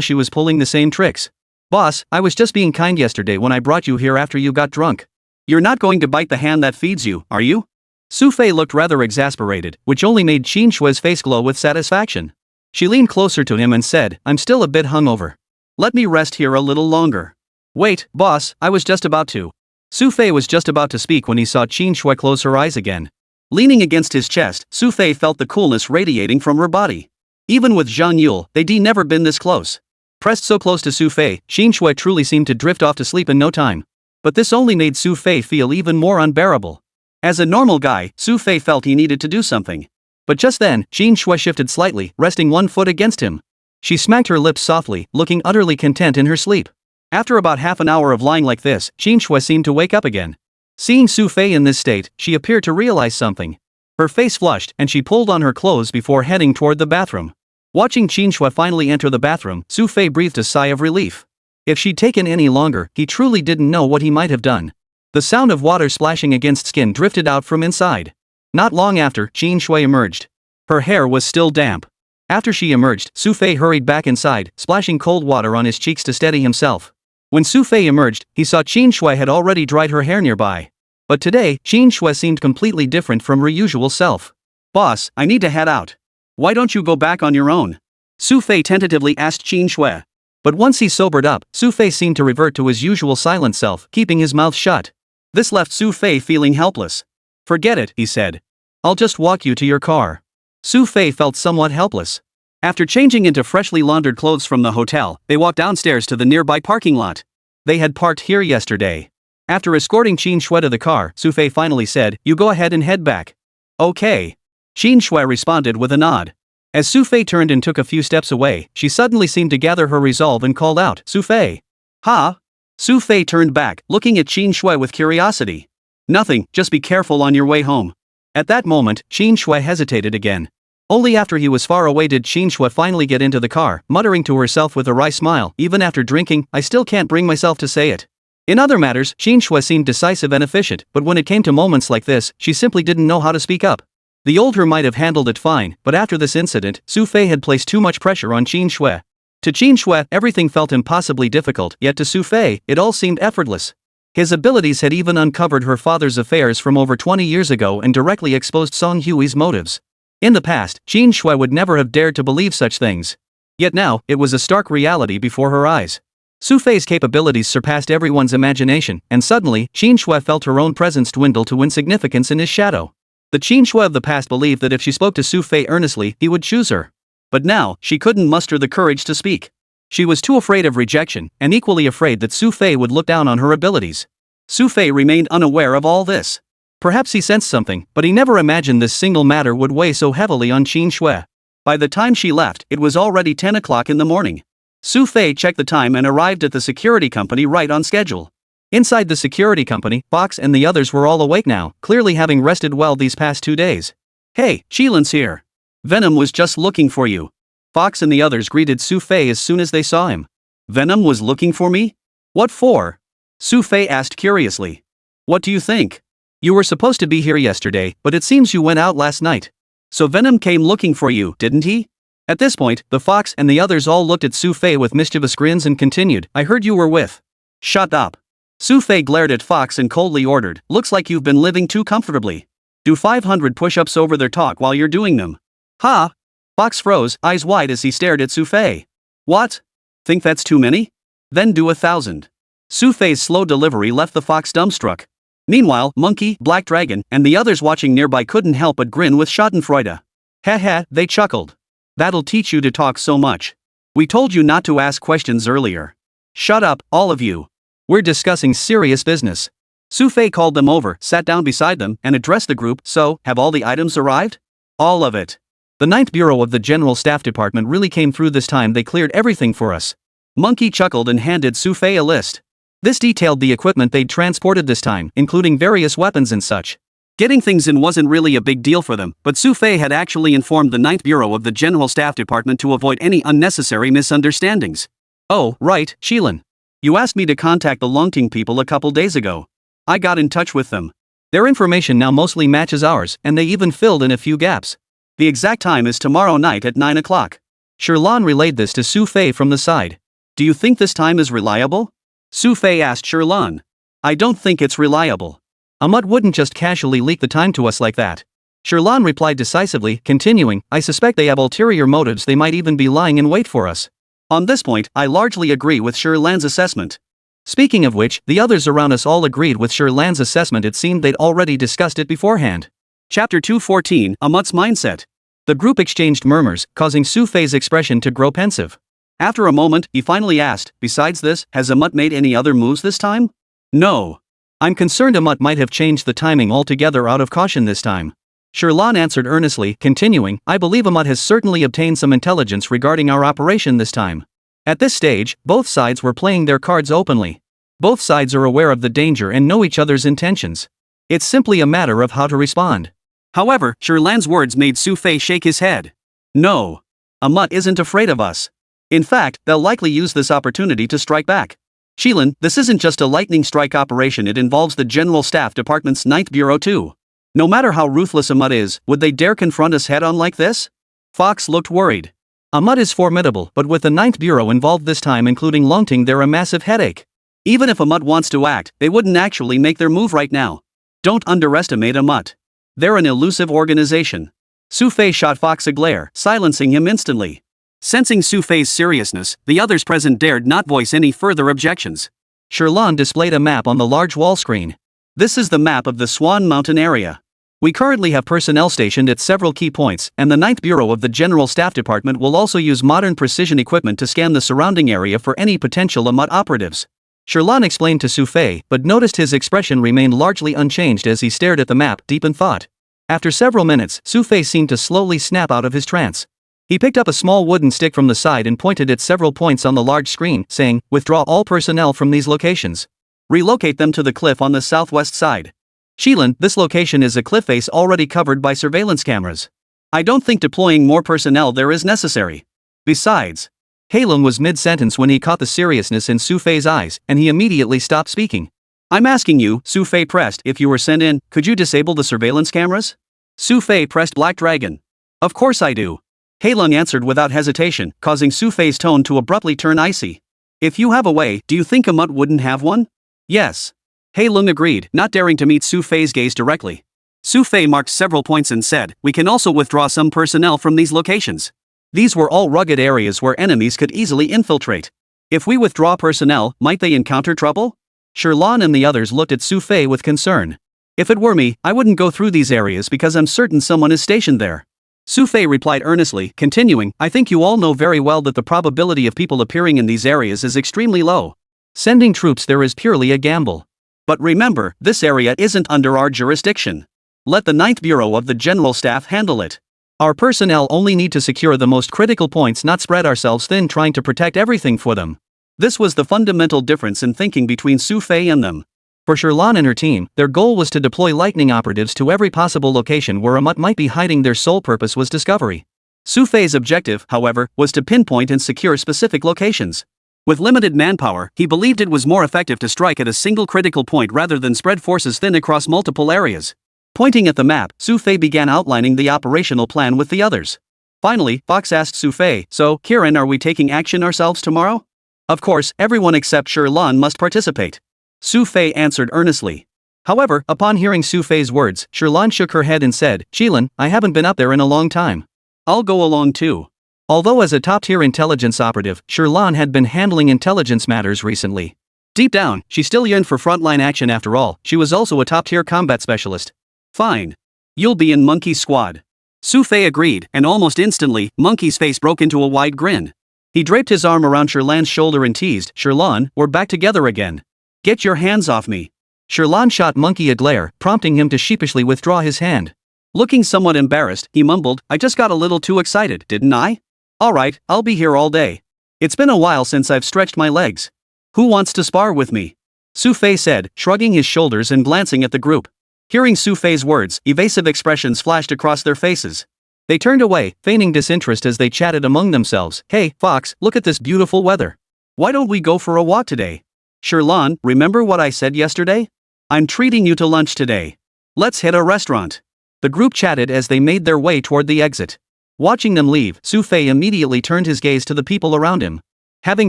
she was pulling the same tricks. "Boss, I was just being kind yesterday when I brought you here after you got drunk. You're not going to bite the hand that feeds you, are you?" Xu Fei looked rather exasperated, which only made Qin Shui's face glow with satisfaction. She leaned closer to him and said, "I'm still a bit hungover. Let me rest here a little longer." "Wait, boss, I was just about to." Xu Fei was just about to speak when he saw Qin Shui close her eyes again. Leaning against his chest, Xu Fei felt the coolness radiating from her body. Even with Zhang Yule, they'd never been this close. Pressed so close to Xu Fei, Qin Shui truly seemed to drift off to sleep in no time. But this only made Xu Fei feel even more unbearable. As a normal guy, Xu Fei felt he needed to do something. But just then, Qin Shui shifted slightly, resting one foot against him. She smacked her lips softly, looking utterly content in her sleep. After about half an hour of lying like this, Qin Shui seemed to wake up again. Seeing Xu Fei in this state, she appeared to realize something. Her face flushed, and she pulled on her clothes before heading toward the bathroom. Watching Qin Shui finally enter the bathroom, Xu Fei breathed a sigh of relief. If she'd taken any longer, he truly didn't know what he might have done. The sound of water splashing against skin drifted out from inside. Not long after, Qin Shui emerged. Her hair was still damp. After she emerged, Xu Fei hurried back inside, splashing cold water on his cheeks to steady himself. When Xu Fei emerged, he saw Qin Shui had already dried her hair nearby. But today, Qin Shui seemed completely different from her usual self. Boss, I need to head out. Why don't you go back on your own? Xu Fei tentatively asked Qin Shui. But once he sobered up, Xu Fei seemed to revert to his usual silent self, keeping his mouth shut. This left Xu Fei feeling helpless. Forget it, he said. I'll just walk you to your car. Xu Fei felt somewhat helpless. After changing into freshly laundered clothes from the hotel, they walked downstairs to the nearby parking lot. They had parked here yesterday. After escorting Qin Shui to the car, Xu Fei finally said, "You go ahead and head back." Okay. Qin Shui responded with a nod. As Xu Fei turned and took a few steps away, she suddenly seemed to gather her resolve and called out, "Xu Fei." "Huh?" Xu Fei turned back, looking at Qin Shui with curiosity. "Nothing, just be careful on your way home." At that moment, Qin Shui hesitated again. Only after he was far away did Qin Shui finally get into the car, muttering to herself with a wry smile, "Even after drinking, I still can't bring myself to say it." In other matters, Qin Shui seemed decisive and efficient, but when it came to moments like this, she simply didn't know how to speak up. The old her might have handled it fine, but after this incident, Xu Fei had placed too much pressure on Qin Shui. To Qin Shui, everything felt impossibly difficult, yet to Xu Fei, it all seemed effortless. His abilities had even uncovered her father's affairs from over 20 years ago and directly exposed Song Hui's motives. In the past, Qin Shui would never have dared to believe such things. Yet now, it was a stark reality before her eyes. Xu Fei's capabilities surpassed everyone's imagination, and suddenly, Qin Shui felt her own presence dwindle to insignificance in his shadow. The Qin Shui of the past believed that if she spoke to Xu Fei earnestly, he would choose her. But now, she couldn't muster the courage to speak. She was too afraid of rejection, and equally afraid that Xu Fei would look down on her abilities. Xu Fei remained unaware of all this. Perhaps he sensed something, but he never imagined this single matter would weigh so heavily on Qin Shui. By the time she left, it was already 10 o'clock in the morning. Xu Fei checked the time and arrived at the security company right on schedule. Inside the security company, Fox and the others were all awake now, clearly having rested well these past 2 days. "Hey, Qilin's here. Venom was just looking for you." Fox and the others greeted Xu Fei as soon as they saw him. "Venom was looking for me? What for?" Xu Fei asked curiously. "What do you think? You were supposed to be here yesterday, but it seems you went out last night. So Venom came looking for you, didn't he?" At this point, the Fox and the others all looked at Xu Fei with mischievous grins and continued, "I heard you were with." "Shut up." Xu Fei glared at Fox and coldly ordered, "Looks like you've been living too comfortably. Do 500 push-ups over their talk while you're doing them." "Huh?" Fox froze, eyes wide as he stared at Xu Fei. "What? Think that's too many? Then do 1,000. Xu Fei's slow delivery left the Fox dumbstruck. Meanwhile, Monkey, Black Dragon, and the others watching nearby couldn't help but grin with schadenfreude. "Heh, they chuckled. That'll teach you to talk so much. We told you not to ask questions earlier. Shut up, all of you. We're discussing serious business." Xu Fei called them over, sat down beside them, and addressed the group. "So, have all the items arrived?" "All of it. The 9th Bureau of the General Staff Department really came through this time. They cleared everything for us." Monkey chuckled and handed Xu Fei a list. This detailed the equipment they'd transported this time, including various weapons and such. Getting things in wasn't really a big deal for them, but Xu Fei had actually informed the 9th Bureau of the General Staff Department to avoid any unnecessary misunderstandings. "Oh, right, Qilin. You asked me to contact the Longting people a couple days ago. I got in touch with them. Their information now mostly matches ours, and they even filled in a few gaps. The exact time is tomorrow night at 9 o'clock. Shirlan relayed this to Xu Fei from the side. "Do you think this time is reliable?" Xu Fei asked Shirlan. "I don't think it's reliable. Ahmad wouldn't just casually leak the time to us like that." Shirlan replied decisively, continuing, "I suspect they have ulterior motives. They might even be lying in wait for us." On this point, I largely agree with Shirlan's assessment. Speaking of which, the others around us all agreed with Shirlan's assessment. It seemed they'd already discussed it beforehand. Chapter 214, Ahmad's Mindset. The group exchanged murmurs, causing Xu Fei's expression to grow pensive. After a moment, he finally asked, "Besides this, has Ahmad made any other moves this time?" "No. I'm concerned Ahmad might have changed the timing altogether out of caution this time." Shirlan answered earnestly, continuing, "I believe Ahmad has certainly obtained some intelligence regarding our operation this time." At this stage, both sides were playing their cards openly. Both sides are aware of the danger and know each other's intentions. It's simply a matter of how to respond. However, Shirlan's words made Xu Fei shake his head. "No. Ahmad isn't afraid of us. In fact, they'll likely use this opportunity to strike back. Qilin, this isn't just a lightning strike operation. It involves the General Staff Department's 9th Bureau too. No matter how ruthless Ahmad is, would they dare confront us head-on like this?" Fox looked worried. Amut is formidable, but with the ninth bureau involved this time including Longting, they're a massive headache. Even if Amut wants to act, they wouldn't actually make their move right now. Don't underestimate Amut. They're an elusive organization. Xu Fei shot Fox a glare, silencing him instantly. Sensing Xu Fei's seriousness, the others present dared not voice any further objections. Sherlan displayed a map on the large wall screen. This is the map of the Swan Mountain area. We currently have personnel stationed at several key points, and the 9th Bureau of the General Staff Department will also use modern precision equipment to scan the surrounding area for any potential Amut operatives. Sherlan explained to Xu Fei, but noticed his expression remained largely unchanged as he stared at the map, deep in thought. After several minutes, Xu Fei seemed to slowly snap out of his trance. He picked up a small wooden stick from the side and pointed at several points on the large screen, saying, "Withdraw all personnel from these locations. Relocate them to the cliff on the southwest side. Shilin, this location is a cliff face already covered by surveillance cameras. I don't think deploying more personnel there is necessary. Besides..." Halung was mid-sentence when he caught the seriousness in Xu Fei's eyes, and he immediately stopped speaking. "I'm asking you," Xu Fei pressed, "if you were sent in, could you disable the surveillance cameras?" Xu Fei pressed Black Dragon. "Of course I do." Halung answered without hesitation, causing Xu Fei's tone to abruptly turn icy. "If you have a way, do you think Amut wouldn't have one?" "Yes." Halung agreed, not daring to meet Xu Fei's gaze directly. Xu Fei marked several points and said, "We can also withdraw some personnel from these locations. These were all rugged areas where enemies could easily infiltrate. If we withdraw personnel, might they encounter trouble?" Sherlan and the others looked at Xu Fei with concern. "If it were me, I wouldn't go through these areas because I'm certain someone is stationed there." Xu Fei replied earnestly, continuing, "I think you all know very well that the probability of people appearing in these areas is extremely low. Sending troops there is purely a gamble. But remember, this area isn't under our jurisdiction. Let the 9th Bureau of the General Staff handle it. Our personnel only need to secure the most critical points, not spread ourselves thin trying to protect everything for them." This was the fundamental difference in thinking between Xu Fei and them. For Sherlan and her team, their goal was to deploy lightning operatives to every possible location where Amut might be hiding. Their sole purpose was discovery. Xu Fei's objective, however, was to pinpoint and secure specific locations. With limited manpower, he believed it was more effective to strike at a single critical point rather than spread forces thin across multiple areas. Pointing at the map, Xu Fei began outlining the operational plan with the others. Finally, Fox asked Xu Fei, "So, Kirin, are we taking action ourselves tomorrow?" "Of course, everyone except Sherlan must participate." Xu Fei answered earnestly. However, upon hearing Xu Fei's words, Sherlan shook her head and said, "Shilin, I haven't been up there in a long time. I'll go along too." Although as a top-tier intelligence operative, Sherlan had been handling intelligence matters recently. Deep down, she still yearned for frontline action. After all, she was also a top-tier combat specialist. "Fine. You'll be in Monkey's squad." Xu Fei agreed, and almost instantly, Monkey's face broke into a wide grin. He draped his arm around Sherlan's shoulder and teased, "Sherlan, we're back together again. Get your hands off me." Sherlan shot Monkey a glare, prompting him to sheepishly withdraw his hand. Looking somewhat embarrassed, he mumbled, "I just got a little too excited, didn't I? Alright, I'll be here all day. It's been a while since I've stretched my legs. Who wants to spar with me?" Xu Fei said, shrugging his shoulders and glancing at the group. Hearing Xu Fei's words, evasive expressions flashed across their faces. They turned away, feigning disinterest as they chatted among themselves. "Hey, Fox, look at this beautiful weather. Why don't we go for a walk today? Sherlan, remember what I said yesterday? I'm treating you to lunch today. Let's hit a restaurant." The group chatted as they made their way toward the exit. Watching them leave, Xu Fei immediately turned his gaze to the people around him. Having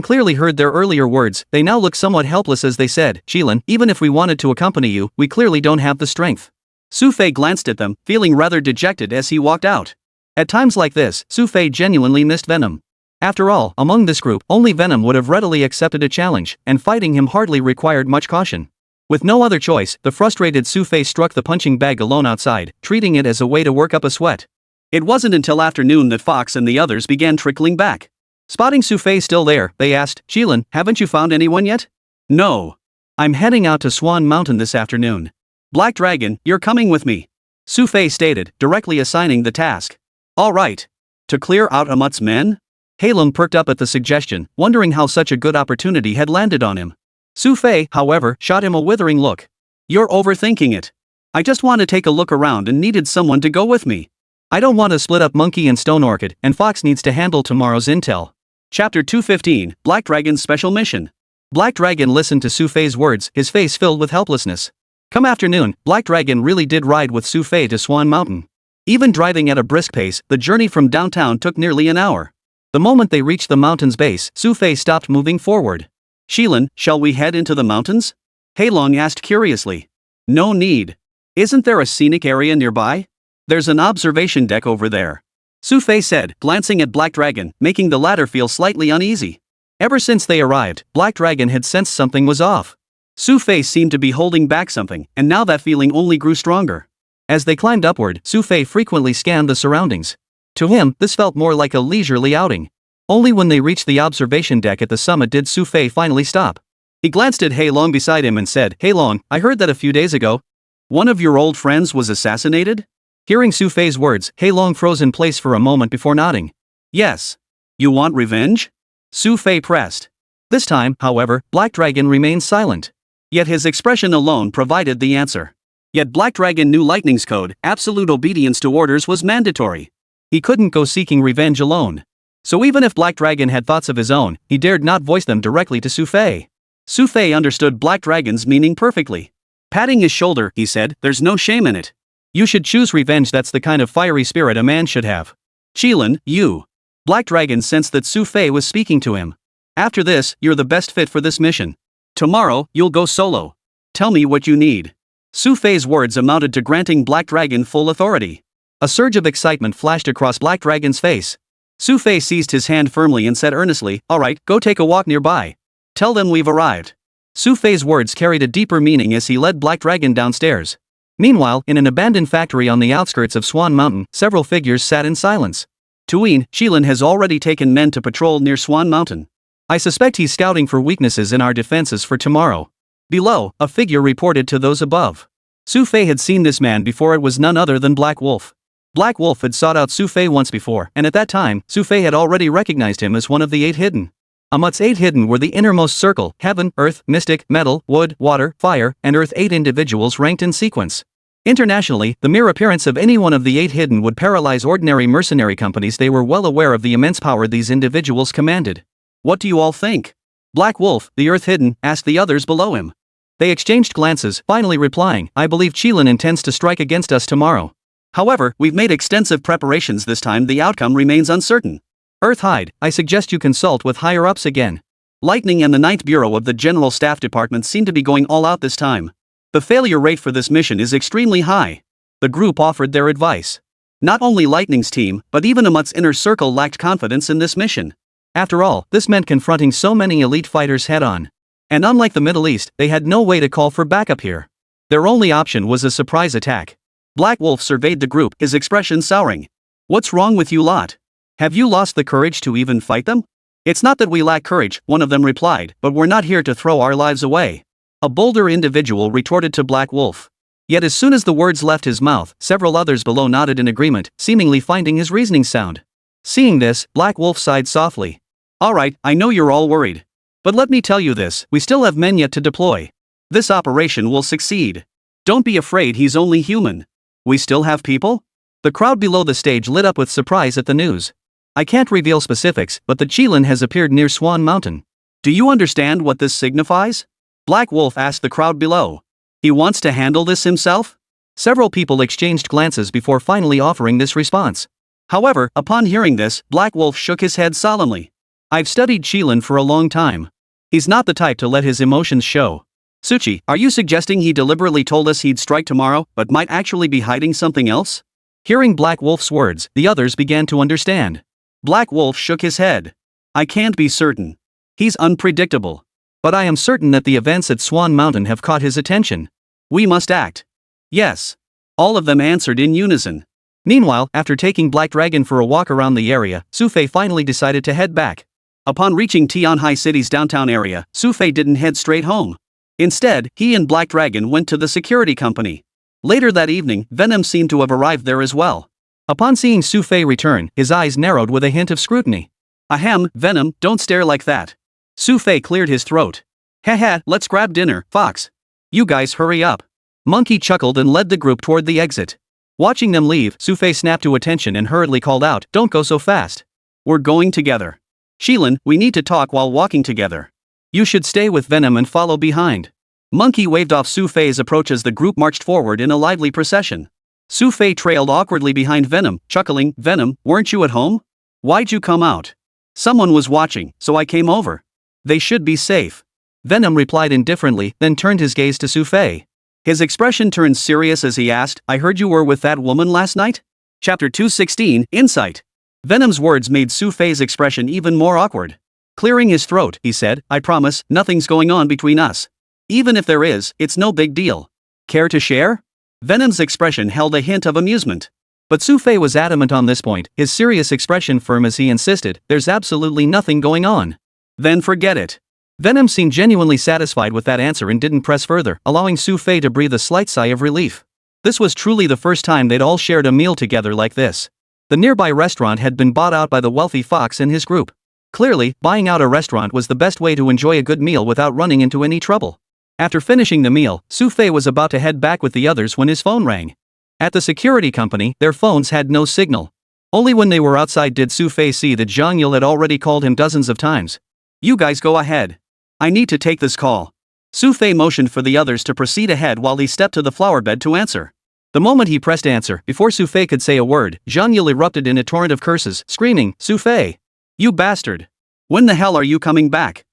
clearly heard their earlier words, they now looked somewhat helpless as they said, "Shilin, even if we wanted to accompany you, we clearly don't have the strength." Xu Fei glanced at them, feeling rather dejected as he walked out. At times like this, Xu Fei genuinely missed Venom. After all, among this group, only Venom would have readily accepted a challenge, and fighting him hardly required much caution. With no other choice, the frustrated Xu Fei struck the punching bag alone outside, treating it as a way to work up a sweat. It wasn't until afternoon that Fox and the others began trickling back. Spotting Xu Fei still there, they asked, "Shilin, haven't you found anyone yet?" "No. I'm heading out to Swan Mountain this afternoon. Black Dragon, you're coming with me," Xu Fei stated, directly assigning the task. "All right. To clear out Amut's men?" Halung perked up at the suggestion, wondering how such a good opportunity had landed on him. Xu Fei, however, shot him a withering look. "You're overthinking it. I just want to take a look around and needed someone to go with me. I don't want to split up Monkey and Stone Orchid, and Fox needs to handle tomorrow's intel." Chapter 215, Black Dragon's Special Mission. Black Dragon listened to Xu Fei's words, his face filled with helplessness. Come afternoon, Black Dragon really did ride with Xu Fei to Swan Mountain. Even driving at a brisk pace, the journey from downtown took nearly an hour. The moment they reached the mountain's base, Xu Fei stopped moving forward. Shilin, shall we head into the mountains? Heilong asked curiously. No need. Isn't there a scenic area nearby? There's an observation deck over there. Xu Fei said, glancing at Black Dragon, making the latter feel slightly uneasy. Ever since they arrived, Black Dragon had sensed something was off. Xu Fei seemed to be holding back something, and now that feeling only grew stronger. As they climbed upward, Xu Fei frequently scanned the surroundings. To him, this felt more like a leisurely outing. Only when they reached the observation deck at the summit did Xu Fei finally stop. He glanced at Heilong beside him and said, Heilong, I heard that a few days ago, one of your old friends was assassinated? Hearing Xu Fei's words, Heilong froze in place for a moment before nodding. Yes. You want revenge? Xu Fei pressed. This time, however, Black Dragon remained silent. Yet his expression alone provided the answer. Yet Black Dragon knew Lightning's code, absolute obedience to orders was mandatory. He couldn't go seeking revenge alone. So even if Black Dragon had thoughts of his own, he dared not voice them directly to Xu Fei. Xu Fei understood Black Dragon's meaning perfectly. Patting his shoulder, he said, there's no shame in it. You should choose revenge, that's the kind of fiery spirit a man should have. Qilin, you. Black Dragon sensed that Xu Fei was speaking to him. After this, you're the best fit for this mission. Tomorrow, you'll go solo. Tell me what you need. Xu Fei's words amounted to granting Black Dragon full authority. A surge of excitement flashed across Black Dragon's face. Xu Fei seized his hand firmly and said earnestly, alright, go take a walk nearby. Tell them we've arrived. Xu Fei's words carried a deeper meaning as he led Black Dragon downstairs. Meanwhile, in an abandoned factory on the outskirts of Swan Mountain, several figures sat in silence. Tuyin, Qilin has already taken men to patrol near Swan Mountain. I suspect he's scouting for weaknesses in our defenses for tomorrow. Below, a figure reported to those above. Xu Fei had seen this man before. It was none other than Black Wolf. Black Wolf had sought out Xu Fei once before, and at that time, Xu Fei had already recognized him as one of the 8 hidden. Amongst 8 hidden were the innermost circle, heaven, earth, mystic, metal, wood, water, fire, and earth. 8 individuals ranked in sequence. Internationally, the mere appearance of any one of the 8 hidden would paralyze ordinary mercenary companies. They were well aware of the immense power these individuals commanded. What do you all think? Black Wolf, the earth hidden, asked the others below him. They exchanged glances, finally replying, I believe Qilin intends to strike against us tomorrow. However, we've made extensive preparations this time. The outcome remains uncertain. Earthhide, I suggest you consult with higher-ups again. Lightning and the 9th Bureau of the General Staff Department seem to be going all out this time. The failure rate for this mission is extremely high. The group offered their advice. Not only Lightning's team, but even Amut's inner circle lacked confidence in this mission. After all, this meant confronting so many elite fighters head-on. And unlike the Middle East, they had no way to call for backup here. Their only option was a surprise attack. Black Wolf surveyed the group, his expression souring. What's wrong with you lot? Have you lost the courage to even fight them? It's not that we lack courage, one of them replied, but we're not here to throw our lives away. A bolder individual retorted to Black Wolf. Yet as soon as the words left his mouth, several others below nodded in agreement, seemingly finding his reasoning sound. Seeing this, Black Wolf sighed softly. Alright, I know you're all worried. But let me tell you this, we still have men yet to deploy. This operation will succeed. Don't be afraid, he's only human. We still have people? The crowd below the stage lit up with surprise at the news. I can't reveal specifics, but the Qilin has appeared near Swan Mountain. Do you understand what this signifies? Black Wolf asked the crowd below. He wants to handle this himself? Several people exchanged glances before finally offering this response. However, upon hearing this, Black Wolf shook his head solemnly. I've studied Qilin for a long time. He's not the type to let his emotions show. Suchi, are you suggesting he deliberately told us he'd strike tomorrow, but might actually be hiding something else? Hearing Black Wolf's words, the others began to understand. Black Wolf shook his head. I can't be certain. He's unpredictable. But I am certain that the events at Swan Mountain have caught his attention. We must act. Yes. All of them answered in unison. Meanwhile, after taking Black Dragon for a walk around the area, Xu Fei finally decided to head back. Upon reaching Tianhai City's downtown area, Xu Fei didn't head straight home. Instead, he and Black Dragon went to the security company. Later that evening, Venom seemed to have arrived there as well. Upon seeing Xu Fei return, his eyes narrowed with a hint of scrutiny. Ahem, Venom, don't stare like that. Xu Fei cleared his throat. Haha, let's grab dinner, Fox. You guys hurry up. Monkey chuckled and led the group toward the exit. Watching them leave, Xu Fei snapped to attention and hurriedly called out, don't go so fast. We're going together. Qilin, we need to talk while walking together. You should stay with Venom and follow behind. Monkey waved off Xu Fei's approach as the group marched forward in a lively procession. Xu Fei trailed awkwardly behind Venom, chuckling, Venom, weren't you at home? Why'd you come out? Someone was watching, so I came over. They should be safe. Venom replied indifferently, then turned his gaze to Xu Fei. His expression turned serious as he asked, I heard you were with that woman last night? Chapter 216, Insight. Venom's words made Xu Fei's expression even more awkward. Clearing his throat, he said, I promise, nothing's going on between us. Even if there is, it's no big deal. Care to share? Venom's expression held a hint of amusement. But Xu Fei was adamant on this point, his serious expression firm as he insisted, there's absolutely nothing going on. Then forget it. Venom seemed genuinely satisfied with that answer and didn't press further, allowing Xu Fei to breathe a slight sigh of relief. This was truly the first time they'd all shared a meal together like this. The nearby restaurant had been bought out by the wealthy fox and his group. Clearly, buying out a restaurant was the best way to enjoy a good meal without running into any trouble. After finishing the meal, Xu Fei was about to head back with the others when his phone rang. At the security company, their phones had no signal. Only when they were outside did Xu Fei see that Zhang Yule had already called him dozens of times. You guys go ahead. I need to take this call. Xu Fei motioned for the others to proceed ahead while he stepped to the flower bed to answer. The moment he pressed answer, before Xu Fei could say a word, Zhang Yule erupted in a torrent of curses, screaming, Xu Fei! You bastard! When the hell are you coming back?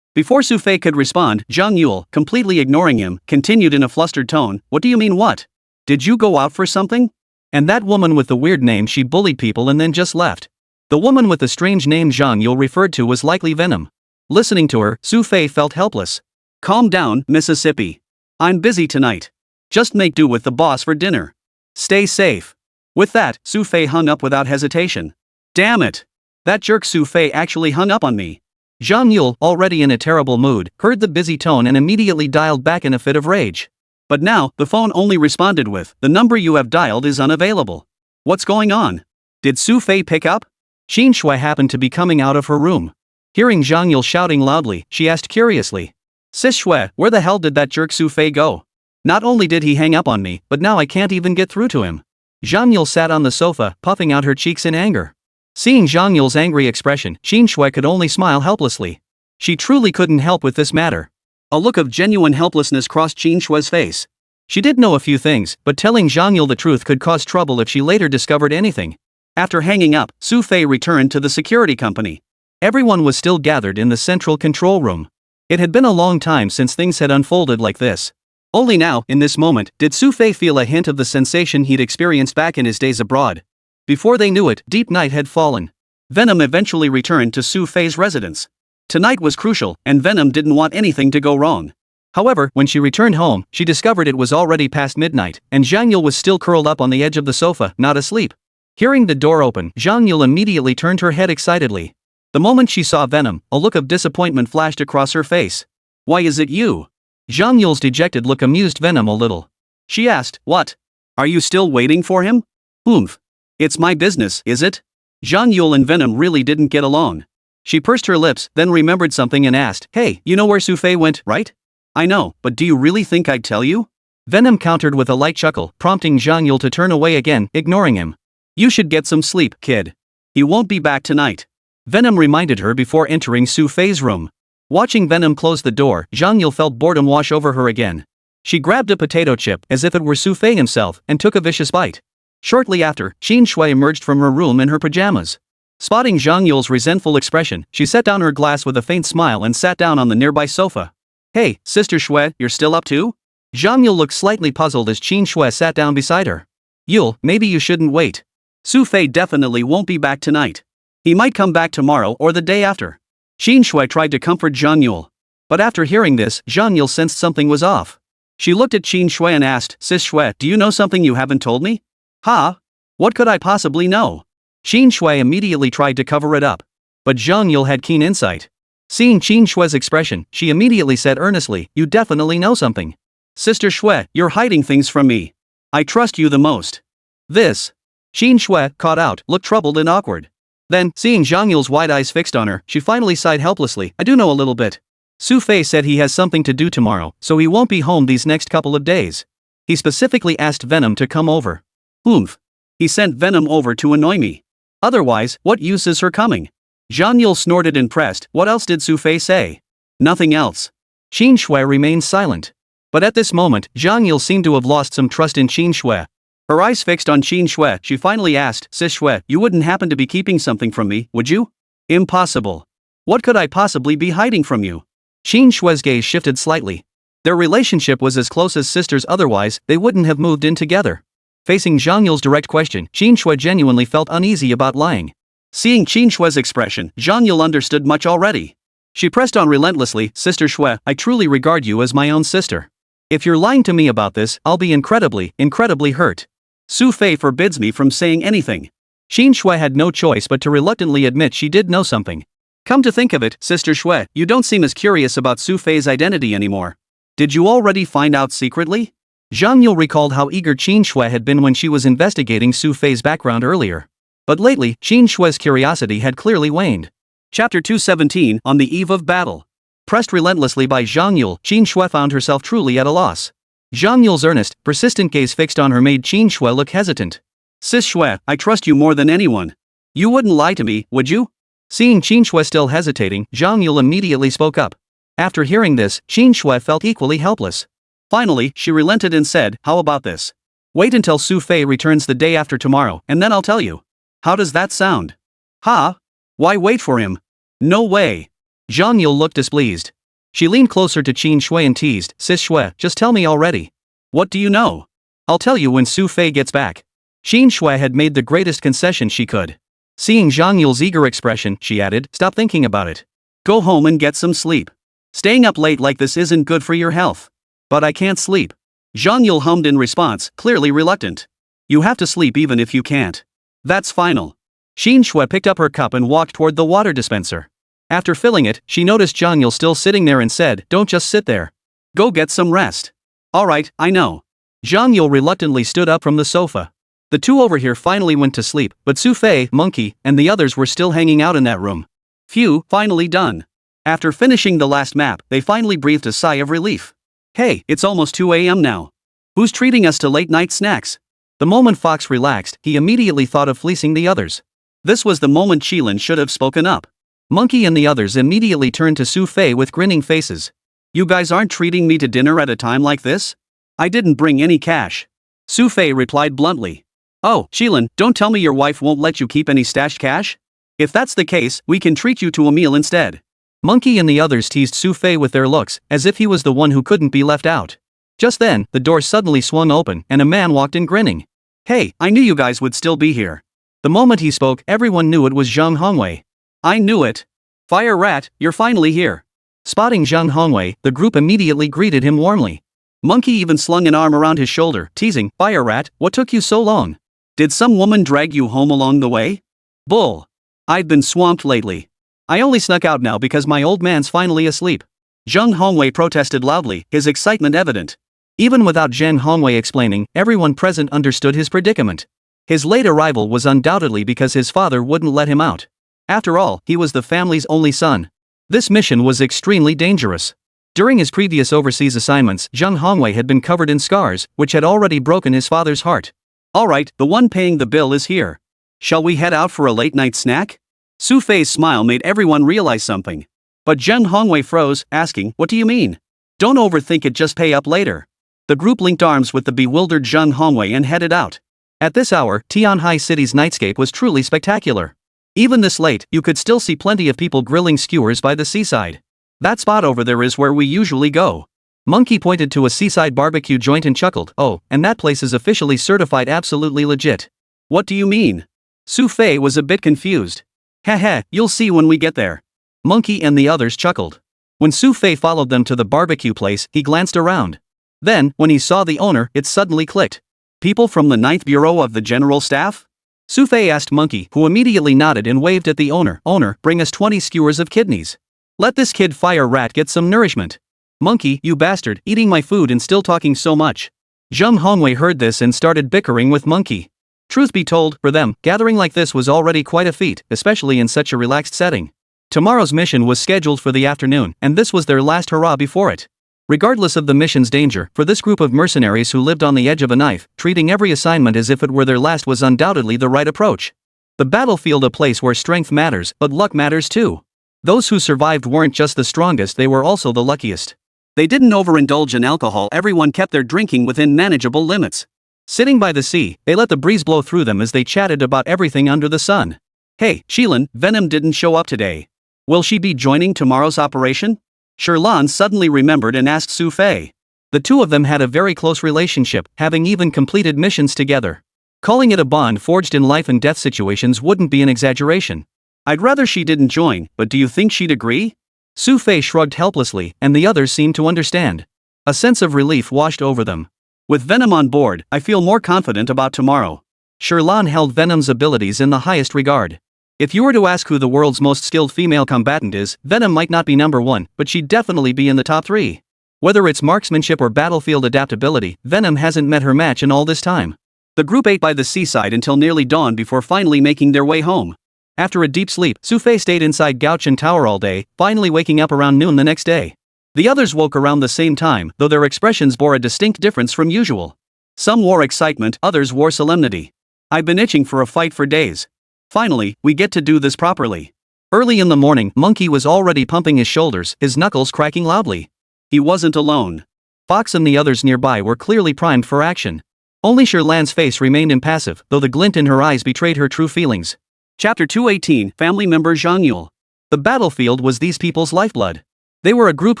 Before Xu Fei could respond, Zhang Yule, completely ignoring him, continued in a flustered tone, What do you mean what? Did you go out for something? And that woman with the weird name, she bullied people and then just left. The woman with the strange name Zhang Yule referred to was likely Venom. Listening to her, Xu Fei felt helpless. Calm down, Mississippi. I'm busy tonight. Just make do with the boss for dinner. Stay safe. With that, Xu Fei hung up without hesitation. Damn it! That jerk Xu Fei actually hung up on me. Zhang Yule, already in a terrible mood, heard the busy tone and immediately dialed back in a fit of rage. But now, the phone only responded with, The number you have dialed is unavailable. What's going on? Did Xu Fei pick up? Qin Shui happened to be coming out of her room. Hearing Zhang Yule shouting loudly, she asked curiously. Sis Shui, where the hell did that jerk Xu Fei go? Not only did he hang up on me, but now I can't even get through to him. Zhang Yule sat on the sofa, puffing out her cheeks in anger. Seeing Zhang Yule's angry expression, Qin Shui could only smile helplessly. She truly couldn't help with this matter. A look of genuine helplessness crossed Qin Shui's face. She did know a few things, but telling Zhang Yule the truth could cause trouble if she later discovered anything. After hanging up, Xu Fei returned to the security company. Everyone was still gathered in the central control room. It had been a long time since things had unfolded like this. Only now, in this moment, did Xu Fei feel a hint of the sensation he'd experienced back in his days abroad. Before they knew it, deep night had fallen. Venom eventually returned to Xu Fei's residence. Tonight was crucial, and Venom didn't want anything to go wrong. However, when she returned home, she discovered it was already past midnight, and Zhang Yule was still curled up on the edge of the sofa, not asleep. Hearing the door open, Zhang Yule immediately turned her head excitedly. The moment she saw Venom, a look of disappointment flashed across her face. Why is it you? Zhang Yule's dejected look amused Venom a little. She asked, What? Are you still waiting for him? Oomph. It's my business, is it? Zhang Yule and Venom really didn't get along. She pursed her lips, then remembered something and asked, Hey, you know where Xu Fei went, right? I know, but do you really think I'd tell you? Venom countered with a light chuckle, prompting Zhang Yule to turn away again, ignoring him. You should get some sleep, kid. He won't be back tonight. Venom reminded her before entering Xu Fei's room. Watching Venom close the door, Zhang Yule felt boredom wash over her again. She grabbed a potato chip as if it were Xu Fei himself and took a vicious bite. Shortly after, Qin Shui emerged from her room in her pajamas. Spotting Zhang Yule's resentful expression, she set down her glass with a faint smile and sat down on the nearby sofa. Hey, Sister Shui, you're still up too? Zhang Yule looked slightly puzzled as Qin Shui sat down beside her. Yule, maybe you shouldn't wait. Xu Fei definitely won't be back tonight. He might come back tomorrow or the day after. Qin Shui tried to comfort Zhang Yule. But after hearing this, Zhang Yule sensed something was off. She looked at Qin Shui and asked, Sis Shui, do you know something you haven't told me? Huh? What could I possibly know? Qin Shui immediately tried to cover it up. But Zhang Yule had keen insight. Seeing Qin Shui's expression, she immediately said earnestly, You definitely know something. Sister Shui, you're hiding things from me. I trust you the most. This. Qin Shui, caught out, looked troubled and awkward. Then, seeing Zhang Yule's wide eyes fixed on her, she finally sighed helplessly, I do know a little bit. Xu Fei said he has something to do tomorrow, so he won't be home these next couple of days. He specifically asked Venom to come over. Oomph. He sent Venom over to annoy me. Otherwise, what use is her coming? Zhang Yule snorted impressed. What else did Xu Fei say? Nothing else. Qin Shui remained silent. But at this moment, Zhang Yule seemed to have lost some trust in Qin Shui. Her eyes fixed on Qin Shui, she finally asked, Sis Shui, you wouldn't happen to be keeping something from me, would you? Impossible. What could I possibly be hiding from you? Qin Shue's gaze shifted slightly. Their relationship was as close as sisters, otherwise they wouldn't have moved in together. Facing Zhang Yule's direct question, Qin Shue genuinely felt uneasy about lying. Seeing Qin Shue's expression, Zhang Yule understood much already. She pressed on relentlessly, Sister Shue, I truly regard you as my own sister. If you're lying to me about this, I'll be incredibly hurt. Xu Fei forbids me from saying anything. Qin Shue had no choice but to reluctantly admit she did know something. Come to think of it, Sister Shue, you don't seem as curious about Xu Fei's identity anymore. Did you already find out secretly? Zhang Yule recalled how eager Qin Shue had been when she was investigating Xu Fei's background earlier. But lately, Qin Shue's curiosity had clearly waned. Chapter 217, On the Eve of Battle. Pressed relentlessly by Zhang Yule, Qin Shue found herself truly at a loss. Zhang Yule's earnest, persistent gaze fixed on her made Qin Shue look hesitant. Sis Shue, I trust you more than anyone. You wouldn't lie to me, would you? Seeing Qin Shue still hesitating, Zhang Yule immediately spoke up. After hearing this, Qin Shue felt equally helpless. Finally, she relented and said, how about this? Wait until Xu Fei returns the day after tomorrow, and then I'll tell you. How does that sound? Ha? Why wait for him? No way. Zhang Yule looked displeased. She leaned closer to Qin Shue and teased, Sis Shue, just tell me already. What do you know? I'll tell you when Xu Fei gets back. Qin Shue had made the greatest concession she could. Seeing Zhang Yule's eager expression, she added, stop thinking about it. Go home and get some sleep. Staying up late like this isn't good for your health. But I can't sleep. Zhang Yule hummed in response, clearly reluctant. You have to sleep even if you can't. That's final. Qin Shue picked up her cup and walked toward the water dispenser. After filling it, she noticed Zhang Yule still sitting there and said, don't just sit there. Go get some rest. Alright, I know. Zhang Yule reluctantly stood up from the sofa. The two over here finally went to sleep, but Xu Fei, Monkey, and the others were still hanging out in that room. Phew, finally done. After finishing the last map, they finally breathed a sigh of relief. Hey, it's almost 2 a.m. now. Who's treating us to late-night snacks? The moment Fox relaxed, he immediately thought of fleecing the others. This was the moment Qilin should have spoken up. Monkey and the others immediately turned to Xu Fei with grinning faces. You guys aren't treating me to dinner at a time like this? I didn't bring any cash. Xu Fei replied bluntly. Oh, Qilin, don't tell me your wife won't let you keep any stashed cash? If that's the case, we can treat you to a meal instead. Monkey and the others teased Xu Fei with their looks, as if he was the one who couldn't be left out. Just then, the door suddenly swung open and a man walked in grinning. Hey, I knew you guys would still be here. The moment he spoke, everyone knew it was Zhang Hongwei. I knew it. Fire Rat, you're finally here. Spotting Zhang Hongwei, the group immediately greeted him warmly. Monkey even slung an arm around his shoulder, teasing, Fire Rat, what took you so long? Did some woman drag you home along the way? Bull. I've been swamped lately. I only snuck out now because my old man's finally asleep. Zhang Hongwei protested loudly, his excitement evident. Even without Zhang Hongwei explaining, everyone present understood his predicament. His late arrival was undoubtedly because his father wouldn't let him out. After all, he was the family's only son. This mission was extremely dangerous. During his previous overseas assignments, Zhang Hongwei had been covered in scars, which had already broken his father's heart. Alright, the one paying the bill is here. Shall we head out for a late-night snack? Xu Fei's smile made everyone realize something. But Zhang Hongwei froze, asking, what do you mean? Don't overthink it, just pay up later. The group linked arms with the bewildered Zhang Hongwei and headed out. At this hour, Tianhai City's nightscape was truly spectacular. Even this late, you could still see plenty of people grilling skewers by the seaside. That spot over there is where we usually go. Monkey pointed to a seaside barbecue joint and chuckled, oh, and that place is officially certified absolutely legit. What do you mean? Xu Fei was a bit confused. Heh, you'll see when we get there. Monkey and the others chuckled. When Xu Fei followed them to the barbecue place, he glanced around. Then, when he saw the owner, it suddenly clicked. People from the 9th Bureau of the General Staff? Xu Fei asked Monkey, who immediately nodded and waved at the owner. Owner, bring us 20 skewers of kidneys. Let this kid Fire Rat get some nourishment. Monkey, you bastard, eating my food and still talking so much. Zhang Hongwei heard this and started bickering with Monkey. Truth be told, for them, gathering like this was already quite a feat, especially in such a relaxed setting. Tomorrow's mission was scheduled for the afternoon, and this was their last hurrah before it. Regardless of the mission's danger, for this group of mercenaries who lived on the edge of a knife, treating every assignment as if it were their last was undoubtedly the right approach. The battlefield, a place where strength matters, but luck matters too. Those who survived weren't just the strongest, they were also the luckiest. They didn't overindulge in alcohol, everyone kept their drinking within manageable limits. Sitting by the sea, they let the breeze blow through them as they chatted about everything under the sun. Hey, Shilin, Venom didn't show up today. Will she be joining tomorrow's operation? Sherlan suddenly remembered and asked Xu Fei. The two of them had a very close relationship, having even completed missions together. Calling it a bond forged in life and death situations wouldn't be an exaggeration. I'd rather she didn't join, but do you think she'd agree? Xu Fei shrugged helplessly, and the others seemed to understand. A sense of relief washed over them. With Venom on board, I feel more confident about tomorrow. Sherlan held Venom's abilities in the highest regard. If you were to ask who the world's most skilled female combatant is, Venom might not be number one, but she'd definitely be in the top 3. Whether it's marksmanship or battlefield adaptability, Venom hasn't met her match in all this time. The group ate by the seaside until nearly dawn before finally making their way home. After a deep sleep, Xu Fei stayed inside Gaochen Tower all day, finally waking up around noon the next day. The others woke around the same time, though their expressions bore a distinct difference from usual. Some wore excitement, others wore solemnity. I've been itching for a fight for days. Finally, we get to do this properly. Early in the morning, Monkey was already pumping his shoulders, his knuckles cracking loudly. He wasn't alone. Fox and the others nearby were clearly primed for action. Only Sherlan's face remained impassive, though the glint in her eyes betrayed her true feelings. Chapter 218, Family Member Zhang Yule. The battlefield was these people's lifeblood. They were a group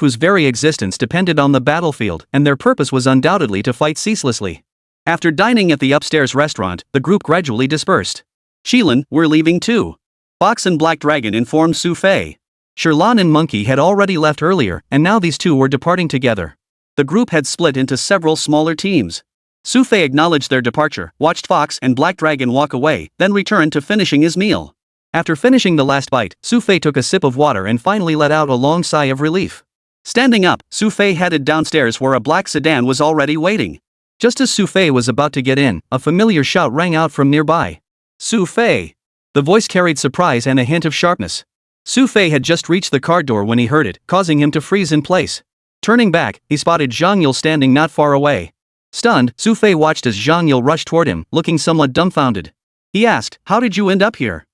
whose very existence depended on the battlefield, and their purpose was undoubtedly to fight ceaselessly. After dining at the upstairs restaurant, the group gradually dispersed. Shilin, we're leaving too. Fox and Black Dragon informed Xu Fei. Sherlan and Monkey had already left earlier, and now these two were departing together. The group had split into several smaller teams. Xu Fei acknowledged their departure, watched Fox and Black Dragon walk away, then returned to finishing his meal. After finishing the last bite, Xu Fei took a sip of water and finally let out a long sigh of relief. Standing up, Xu Fei headed downstairs where a black sedan was already waiting. Just as Xu Fei was about to get in, a familiar shout rang out from nearby. Xu Fei! The voice carried surprise and a hint of sharpness. Xu Fei had just reached the car door when he heard it, causing him to freeze in place. Turning back, he spotted Zhang Yule standing not far away. Stunned, Xu Fei watched as Zhang Yule rushed toward him, looking somewhat dumbfounded. He asked, "How did you end up here?"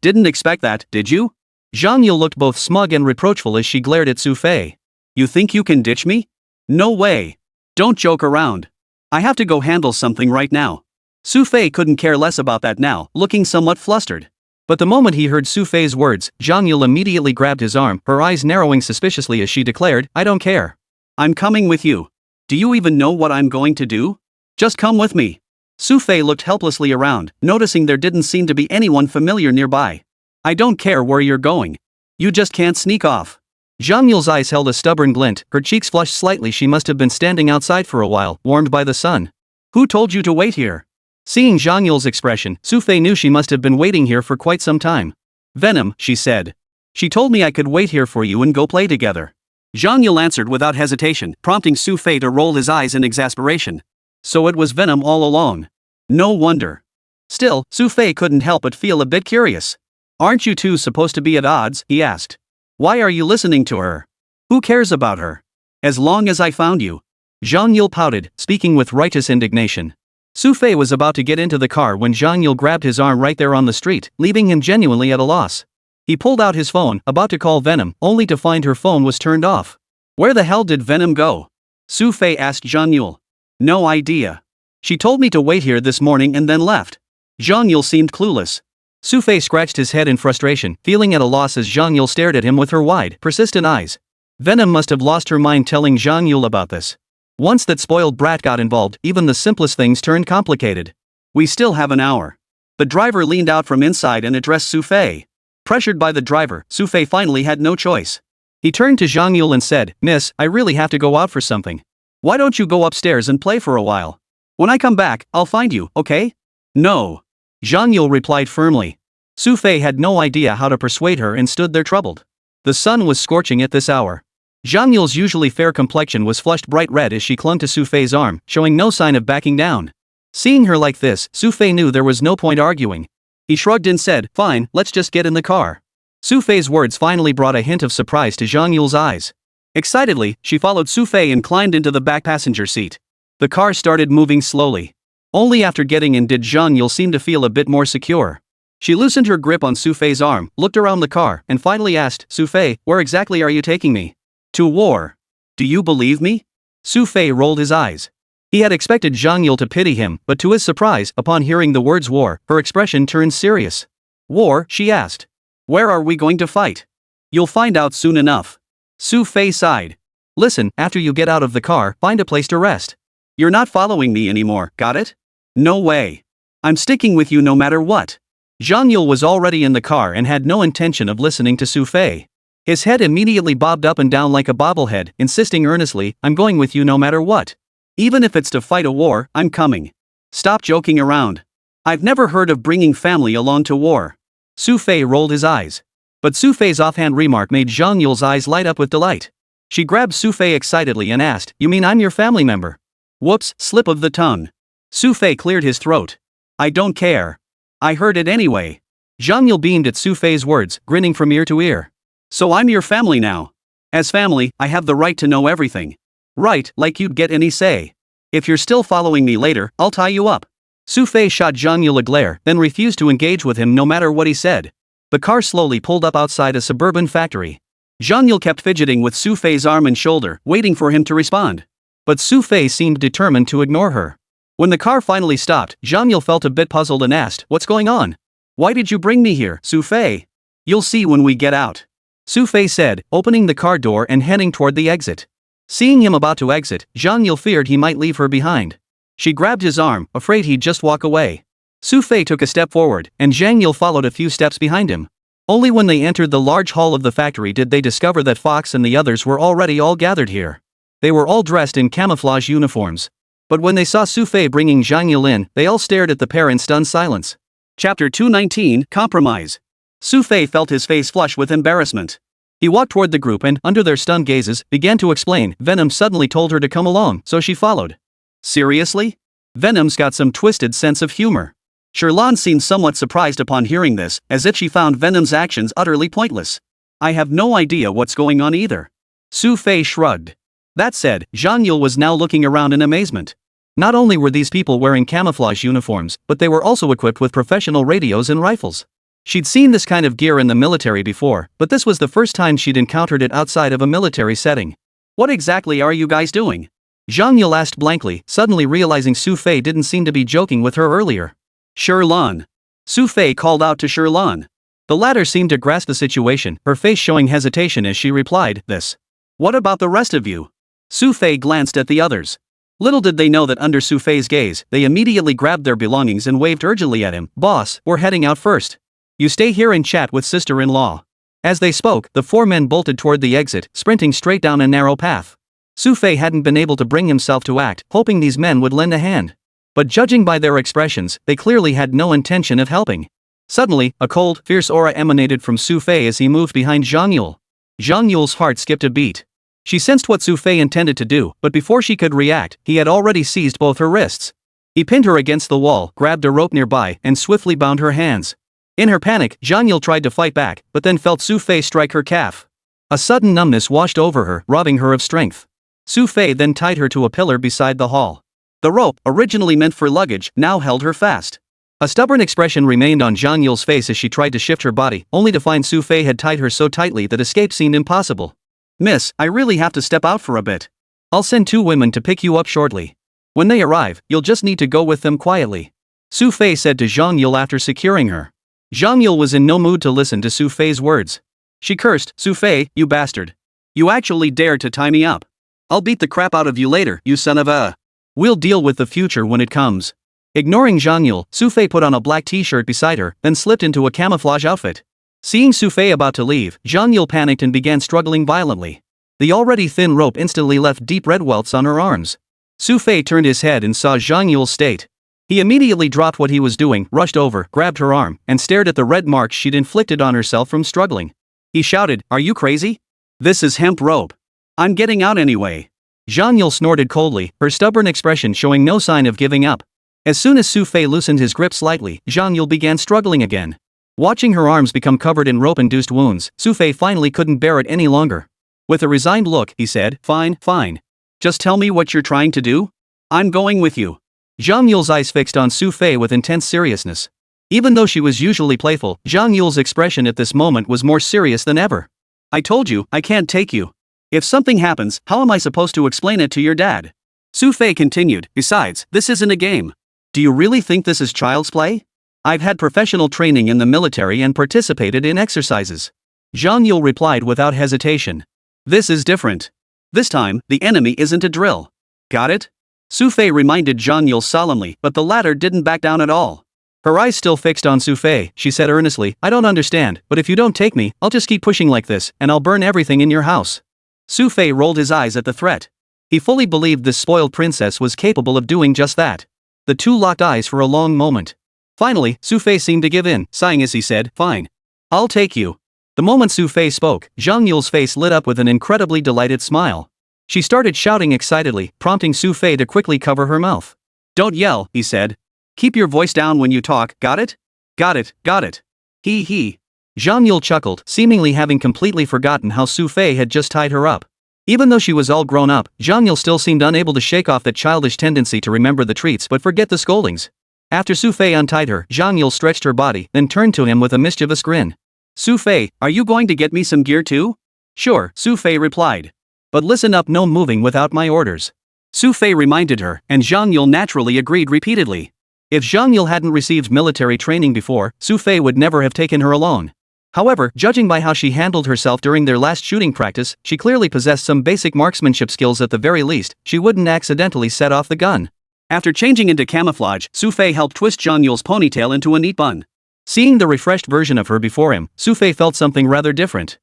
Didn't expect that, did you?" Zhang Yule looked both smug and reproachful as she glared at Xu Fei. "You think you can ditch me? No way. Don't joke around. I have to go handle something right now." Xu Fei couldn't care less about that now, looking somewhat flustered. But the moment he heard Xu Fei's words, Zhang Yule immediately grabbed his arm, her eyes narrowing suspiciously as she declared, "I don't care. I'm coming with you. Do you even know what I'm going to do? Just come with me." Xu Fei looked helplessly around, noticing there didn't seem to be anyone familiar nearby. "I don't care where you're going. You just can't sneak off." Zhang Yule's eyes held a stubborn glint, her cheeks flushed slightly. She must have been standing outside for a while, warmed by the sun. "Who told you to wait here?" Seeing Zhang Yule's expression, Xu Fei knew she must have been waiting here for quite some time. "Venom," she said. "She told me I could wait here for you and go play together." Zhang Yule answered without hesitation, prompting Xu Fei to roll his eyes in exasperation. So it was Venom all along. No wonder. Still, Xu Fei couldn't help but feel a bit curious. "Aren't you two supposed to be at odds?" he asked. "Why are you listening to her? Who cares about her? As long as I found you." Zhang Yule pouted, speaking with righteous indignation. Xu Fei was about to get into the car when Zhang Yule grabbed his arm right there on the street, leaving him genuinely at a loss. He pulled out his phone, about to call Venom, only to find her phone was turned off. "Where the hell did Venom go?" Xu Fei asked Zhang Yule. "No idea. She told me to wait here this morning and then left." Zhang Yule seemed clueless. Xu Fei scratched his head in frustration, feeling at a loss as Zhang Yule stared at him with her wide, persistent eyes. Venom must have lost her mind telling Zhang Yule about this. Once that spoiled brat got involved, even the simplest things turned complicated. "We still have an hour." The driver leaned out from inside and addressed Xu Fei. Pressured by the driver, Xu Fei finally had no choice. He turned to Zhang Yule and said, "Miss, I really have to go out for something. Why don't you go upstairs and play for a while? When I come back, I'll find you, okay?" "No." Zhang Yule replied firmly. Xu Fei had no idea how to persuade her and stood there troubled. The sun was scorching at this hour. Zhang Yule's usually fair complexion was flushed bright red as she clung to Xu Fei's arm, showing no sign of backing down. Seeing her like this, Xu Fei knew there was no point arguing. He shrugged and said, "Fine, let's just get in the car." Xu Fei's words finally brought a hint of surprise to Zhang Yule's eyes. Excitedly, she followed Xu Fei and climbed into the back passenger seat. The car started moving slowly. Only after getting in did Zhang Yule seem to feel a bit more secure. She loosened her grip on Xu Fei's arm, looked around the car, and finally asked, "Xu Fei, where exactly are you taking me?" "To war. Do you believe me?" Xu Fei rolled his eyes. He had expected Zhang Yule to pity him, but to his surprise, upon hearing the words war, her expression turned serious. War, she asked. Where are we going to fight? You'll find out soon enough. Xu Fei sighed. Listen, after you get out of the car, find a place to rest. You're not following me anymore, got it? No way. I'm sticking with you no matter what. Zhang Yule was already in the car and had no intention of listening to Xu Fei. His head immediately bobbed up and down like a bobblehead, insisting earnestly, I'm going with you no matter what. Even if it's to fight a war, I'm coming. Stop joking around. I've never heard of bringing family along to war. Xu Fei rolled his eyes. But Xu Fei's offhand remark made Zhang Yule's eyes light up with delight. She grabbed Xu Fei excitedly and asked, You mean I'm your family member? Whoops, slip of the tongue. Xu Fei cleared his throat. I don't care. I heard it anyway. Zhang Yule beamed at Xu Fei's words, grinning from ear to ear. So I'm your family now. As family, I have the right to know everything. Right, like you'd get any say. If you're still following me later, I'll tie you up. Xu Fei shot Zhang Yule a glare, then refused to engage with him no matter what he said. The car slowly pulled up outside a suburban factory. Zhang Yule kept fidgeting with Xu Fei's arm and shoulder, waiting for him to respond. But Xu Fei seemed determined to ignore her. When the car finally stopped, Zhang Yule felt a bit puzzled and asked, What's going on? Why did you bring me here, Xu Fei? You'll see when we get out. Xu Fei said, opening the car door and heading toward the exit. Seeing him about to exit, Zhang Yule feared he might leave her behind. She grabbed his arm, afraid he'd just walk away. Xu Fei took a step forward, and Zhang Yule followed a few steps behind him. Only when they entered the large hall of the factory did they discover that Fox and the others were already all gathered here. They were all dressed in camouflage uniforms. But when they saw Xu Fei bringing Zhang Yule in, they all stared at the pair in stunned silence. Chapter 219, Compromise. Xu Fei felt his face flush with embarrassment. He walked toward the group and, under their stunned gazes, began to explain. Venom suddenly told her to come along, so she followed. Seriously? Venom's got some twisted sense of humor. Sherlan seemed somewhat surprised upon hearing this, as if she found Venom's actions utterly pointless. I have no idea what's going on either. Xu Fei shrugged. That said, Zhang Yule was now looking around in amazement. Not only were these people wearing camouflage uniforms, but they were also equipped with professional radios and rifles. She'd seen this kind of gear in the military before, but this was the first time she'd encountered it outside of a military setting. What exactly are you guys doing? Zhang Yule asked blankly, suddenly realizing Xu Fei didn't seem to be joking with her earlier. Sherlan. Xu Fei called out to Sherlan. The latter seemed to grasp the situation, her face showing hesitation as she replied, This. What about the rest of you? Xu Fei glanced at the others. Little did they know that under Xu Fei's gaze, they immediately grabbed their belongings and waved urgently at him. Boss, we're heading out first. You stay here and chat with sister-in-law. As they spoke, the four men bolted toward the exit, sprinting straight down a narrow path. Xu Fei hadn't been able to bring himself to act, hoping these men would lend a hand. But judging by their expressions, they clearly had no intention of helping. Suddenly, a cold, fierce aura emanated from Xu Fei as he moved behind Zhang Yule. Zhang Yule's heart skipped a beat. She sensed what Xu Fei intended to do, but before she could react, he had already seized both her wrists. He pinned her against the wall, grabbed a rope nearby, and swiftly bound her hands. In her panic, Zhang Yule tried to fight back, but then felt Xu Fei strike her calf. A sudden numbness washed over her, robbing her of strength. Xu Fei then tied her to a pillar beside the hall. The rope, originally meant for luggage, now held her fast. A stubborn expression remained on Zhang Yule's face as she tried to shift her body, only to find Xu Fei had tied her so tightly that escape seemed impossible. Miss, I really have to step out for a bit. I'll send 2 women to pick you up shortly. When they arrive, you'll just need to go with them quietly. Xu Fei said to Zhang Yule after securing her. Zhang Yule was in no mood to listen to Xu Fei's words. She cursed, Xu Fei, you bastard. You actually dared to tie me up. I'll beat the crap out of you later, you son of a... We'll deal with the future when it comes. Ignoring Zhang Yule, Xu Fei put on a black t-shirt beside her, then slipped into a camouflage outfit. Seeing Xu Fei about to leave, Zhang Yule panicked and began struggling violently. The already thin rope instantly left deep red welts on her arms. Xu Fei turned his head and saw Zhang Yule's state. He immediately dropped what he was doing, rushed over, grabbed her arm, and stared at the red marks she'd inflicted on herself from struggling. He shouted, Are you crazy? This is hemp rope. I'm getting out anyway. Zhang Yule snorted coldly, her stubborn expression showing no sign of giving up. As soon as Xu Fei loosened his grip slightly, Zhang Yule began struggling again. Watching her arms become covered in rope-induced wounds, Xu Fei finally couldn't bear it any longer. With a resigned look, he said, Fine, fine. Just tell me what you're trying to do? I'm going with you. Zhang Yule's eyes fixed on Xu Fei with intense seriousness. Even though she was usually playful, Zhang Yule's expression at this moment was more serious than ever. I told you, I can't take you. If something happens, how am I supposed to explain it to your dad? Xu Fei continued, Besides, this isn't a game. Do you really think this is child's play? I've had professional training in the military and participated in exercises. Zhang Yule replied without hesitation. This is different. This time, the enemy isn't a drill. Got it? Xu Fei reminded Zhang Yule solemnly, but the latter didn't back down at all. Her eyes still fixed on Xu Fei, she said earnestly, I don't understand, but if you don't take me, I'll just keep pushing like this, and I'll burn everything in your house. Xu Fei rolled his eyes at the threat. He fully believed this spoiled princess was capable of doing just that. The two locked eyes for a long moment. Finally, Xu Fei seemed to give in, sighing as he said, fine. I'll take you. The moment Xu Fei spoke, Zhang Yule's face lit up with an incredibly delighted smile. She started shouting excitedly, prompting Xu Fei to quickly cover her mouth. Don't yell, he said. Keep your voice down when you talk, got it? Got it, got it. He. Zhang Yule chuckled, seemingly having completely forgotten how Xu Fei had just tied her up. Even though she was all grown up, Zhang Yule still seemed unable to shake off that childish tendency to remember the treats but forget the scoldings. After Xu Fei untied her, Zhang Yule stretched her body, then turned to him with a mischievous grin. Xu Fei, are you going to get me some gear too? Sure, Xu Fei replied. But listen up, no moving without my orders. Xu Fei reminded her, and Zhang Yule naturally agreed repeatedly. If Zhang Yule hadn't received military training before, Xu Fei would never have taken her alone. However, judging by how she handled herself during their last shooting practice, she clearly possessed some basic marksmanship skills. At the very least, she wouldn't accidentally set off the gun. After changing into camouflage, Xu Fei helped twist Zhang Yule's ponytail into a neat bun. Seeing the refreshed version of her before him, Xu Fei felt something rather different.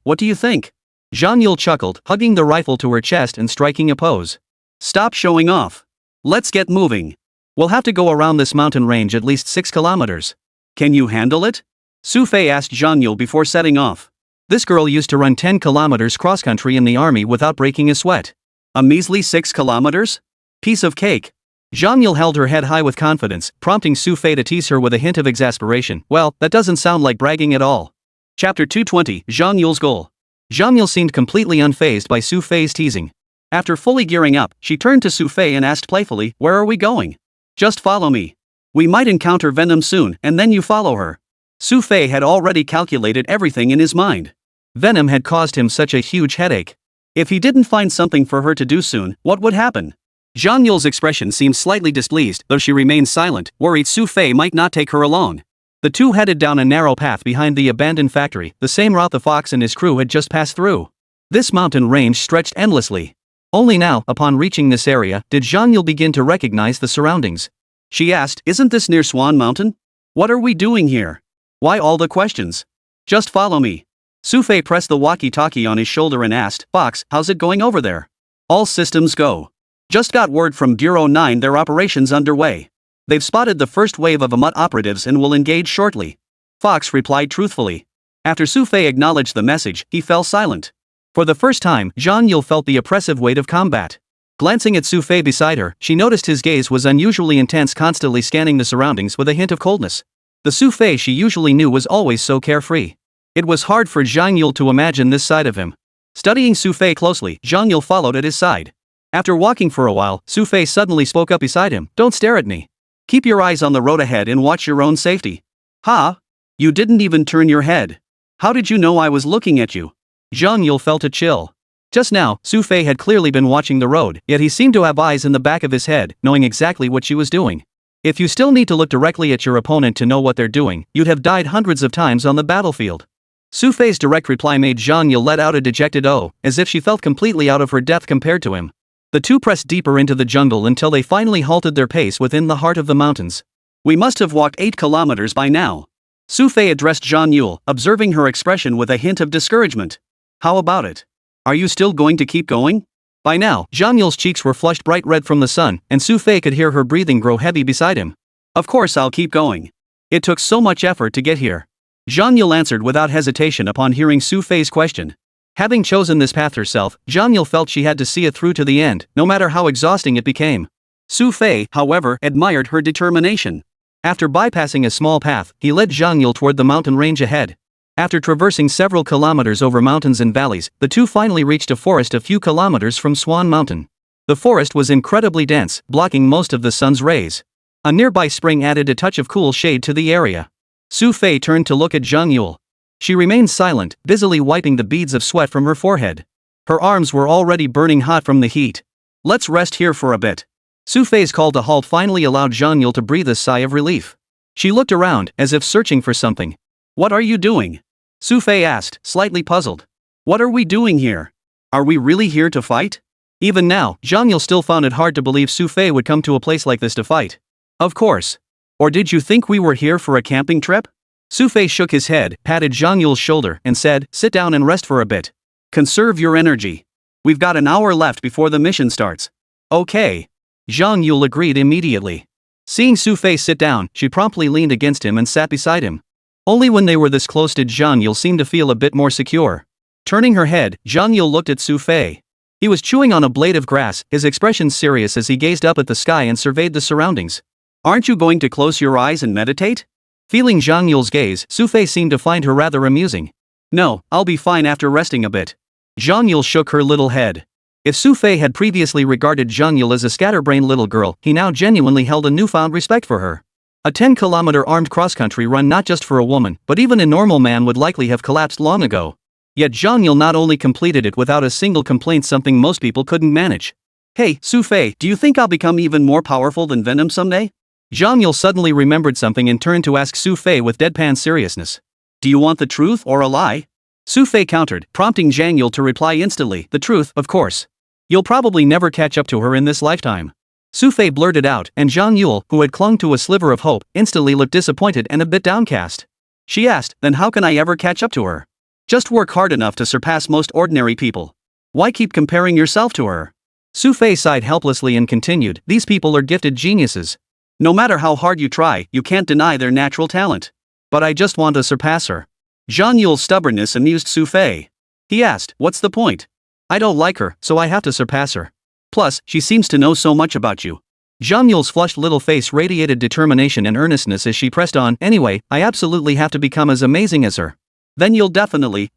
What do you think? Zhang Yule chuckled, hugging the rifle to her chest and striking a pose. Stop showing off. Let's get moving. We'll have to go around this mountain range at least 6 kilometers. Can you handle it? Xu Fei asked Zhang Yule before setting off. This girl used to run 10 kilometers cross-country in the army without breaking a sweat. A measly 6 kilometers? Piece of cake. Zhang Yule held her head high with confidence, prompting Xu Fei to tease her with a hint of exasperation. Well, that doesn't sound like bragging at all. Chapter 220, Zhang Yule's goal. Zhang Yule seemed completely unfazed by Xu Fei's teasing. After fully gearing up, she turned to Xu Fei and asked playfully, where are we going? Just follow me. We might encounter Venom soon, and then you follow her. Xu Fei had already calculated everything in his mind. Venom had caused him such a huge headache. If he didn't find something for her to do soon, what would happen? Zhang Yule's expression seemed slightly displeased, though she remained silent, worried Xu Fei might not take her along. The two headed down a narrow path behind the abandoned factory, the same route the fox and his crew had just passed through. This mountain range stretched endlessly. Only now, upon reaching this area, did Zhang Yule begin to recognize the surroundings. She asked, isn't this near Swan Mountain? What are we doing here? Why all the questions? Just follow me. Xu Fei pressed the walkie-talkie on his shoulder and asked, Fox, how's it going over there? All systems go. Just got word from Bureau 9 their operation's underway. They've spotted the first wave of AMUT operatives and will engage shortly. Fox replied truthfully. After Xu Fei acknowledged the message, he fell silent. For the first time, Zhang Yule felt the oppressive weight of combat. Glancing at Xu Fei beside her, she noticed his gaze was unusually intense, constantly scanning the surroundings with a hint of coldness. The Xu Fei she usually knew was always so carefree. It was hard for Zhang Yule to imagine this side of him. Studying Xu Fei closely, Zhang Yule followed at his side. After walking for a while, Xu Fei suddenly spoke up beside him, don't stare at me. Keep your eyes on the road ahead and watch your own safety. Ha? You didn't even turn your head. How did you know I was looking at you? Zhang Yule felt a chill. Just now, Xu Fei had clearly been watching the road, yet he seemed to have eyes in the back of his head, knowing exactly what she was doing. If you still need to look directly at your opponent to know what they're doing, you'd have died hundreds of times on the battlefield. Xu Fei's direct reply made Zhang Yule let out a dejected "oh," as if she felt completely out of her depth compared to him. The two pressed deeper into the jungle until they finally halted their pace within the heart of the mountains. We must have walked 8 kilometers by now. Xu Fei addressed Zhang Yule, observing her expression with a hint of discouragement. How about it? Are you still going to keep going? By now, Zhang Yule's cheeks were flushed bright red from the sun, and Xu Fei could hear her breathing grow heavy beside him. Of course I'll keep going. It took so much effort to get here. Zhang Yule answered without hesitation upon hearing Xu Fei's question. Having chosen this path herself, Zhang Yule felt she had to see it through to the end, no matter how exhausting it became. Xu Fei, however, admired her determination. After bypassing a small path, he led Zhang Yule toward the mountain range ahead. After traversing several kilometers over mountains and valleys, the two finally reached a forest a few kilometers from Swan Mountain. The forest was incredibly dense, blocking most of the sun's rays. A nearby spring added a touch of cool shade to the area. Xu Fei turned to look at Zhang Yule. She remained silent, busily wiping the beads of sweat from her forehead. Her arms were already burning hot from the heat. Let's rest here for a bit. Xu Fei's call to halt finally allowed Zhang Yule to breathe a sigh of relief. She looked around, as if searching for something. What are you doing? Xu Fei asked, slightly puzzled. What are we doing here? Are we really here to fight? Even now, Zhang Yule still found it hard to believe Xu Fei would come to a place like this to fight. Of course. Or did you think we were here for a camping trip? Xu Fei shook his head, patted Zhang Yule's shoulder, and said, sit down and rest for a bit. Conserve your energy. We've got an hour left before the mission starts. Okay. Zhang Yule agreed immediately. Seeing Xu Fei sit down, she promptly leaned against him and sat beside him. Only when they were this close did Zhang Yule seem to feel a bit more secure. Turning her head, Zhang Yule looked at Xu Fei. He was chewing on a blade of grass, his expression serious as he gazed up at the sky and surveyed the surroundings. Aren't you going to close your eyes and meditate? Feeling Zhang Yule's gaze, Xu Fei seemed to find her rather amusing. No, I'll be fine after resting a bit. Zhang Yule shook her little head. If Xu Fei had previously regarded Zhang Yule as a scatterbrained little girl, he now genuinely held a newfound respect for her. A 10-kilometer armed cross-country run not just for a woman, but even a normal man would likely have collapsed long ago. Yet Zhang Yule not only completed it without a single complaint, something most people couldn't manage. Hey, Xu Fei, do you think I'll become even more powerful than Venom someday? Zhang Yule suddenly remembered something and turned to ask Xu Fei with deadpan seriousness. Do you want the truth or a lie? Xu Fei countered, prompting Zhang Yule to reply instantly, the truth, of course. You'll probably never catch up to her in this lifetime. Xu Fei blurted out, and Zhang Yule, who had clung to a sliver of hope, instantly looked disappointed and a bit downcast. She asked, then how can I ever catch up to her? Just work hard enough to surpass most ordinary people. Why keep comparing yourself to her? Xu Fei sighed helplessly and continued, these people are gifted geniuses. No matter how hard you try, you can't deny their natural talent. But I just want to surpass her. Zhang Yule's stubbornness amused Xu Fei. He asked, what's the point? I don't like her, so I have to surpass her. Plus, she seems to know so much about you. Zhang Yule's flushed little face radiated determination and earnestness as she pressed on, anyway, I absolutely have to become as amazing as her. Then you'll definitely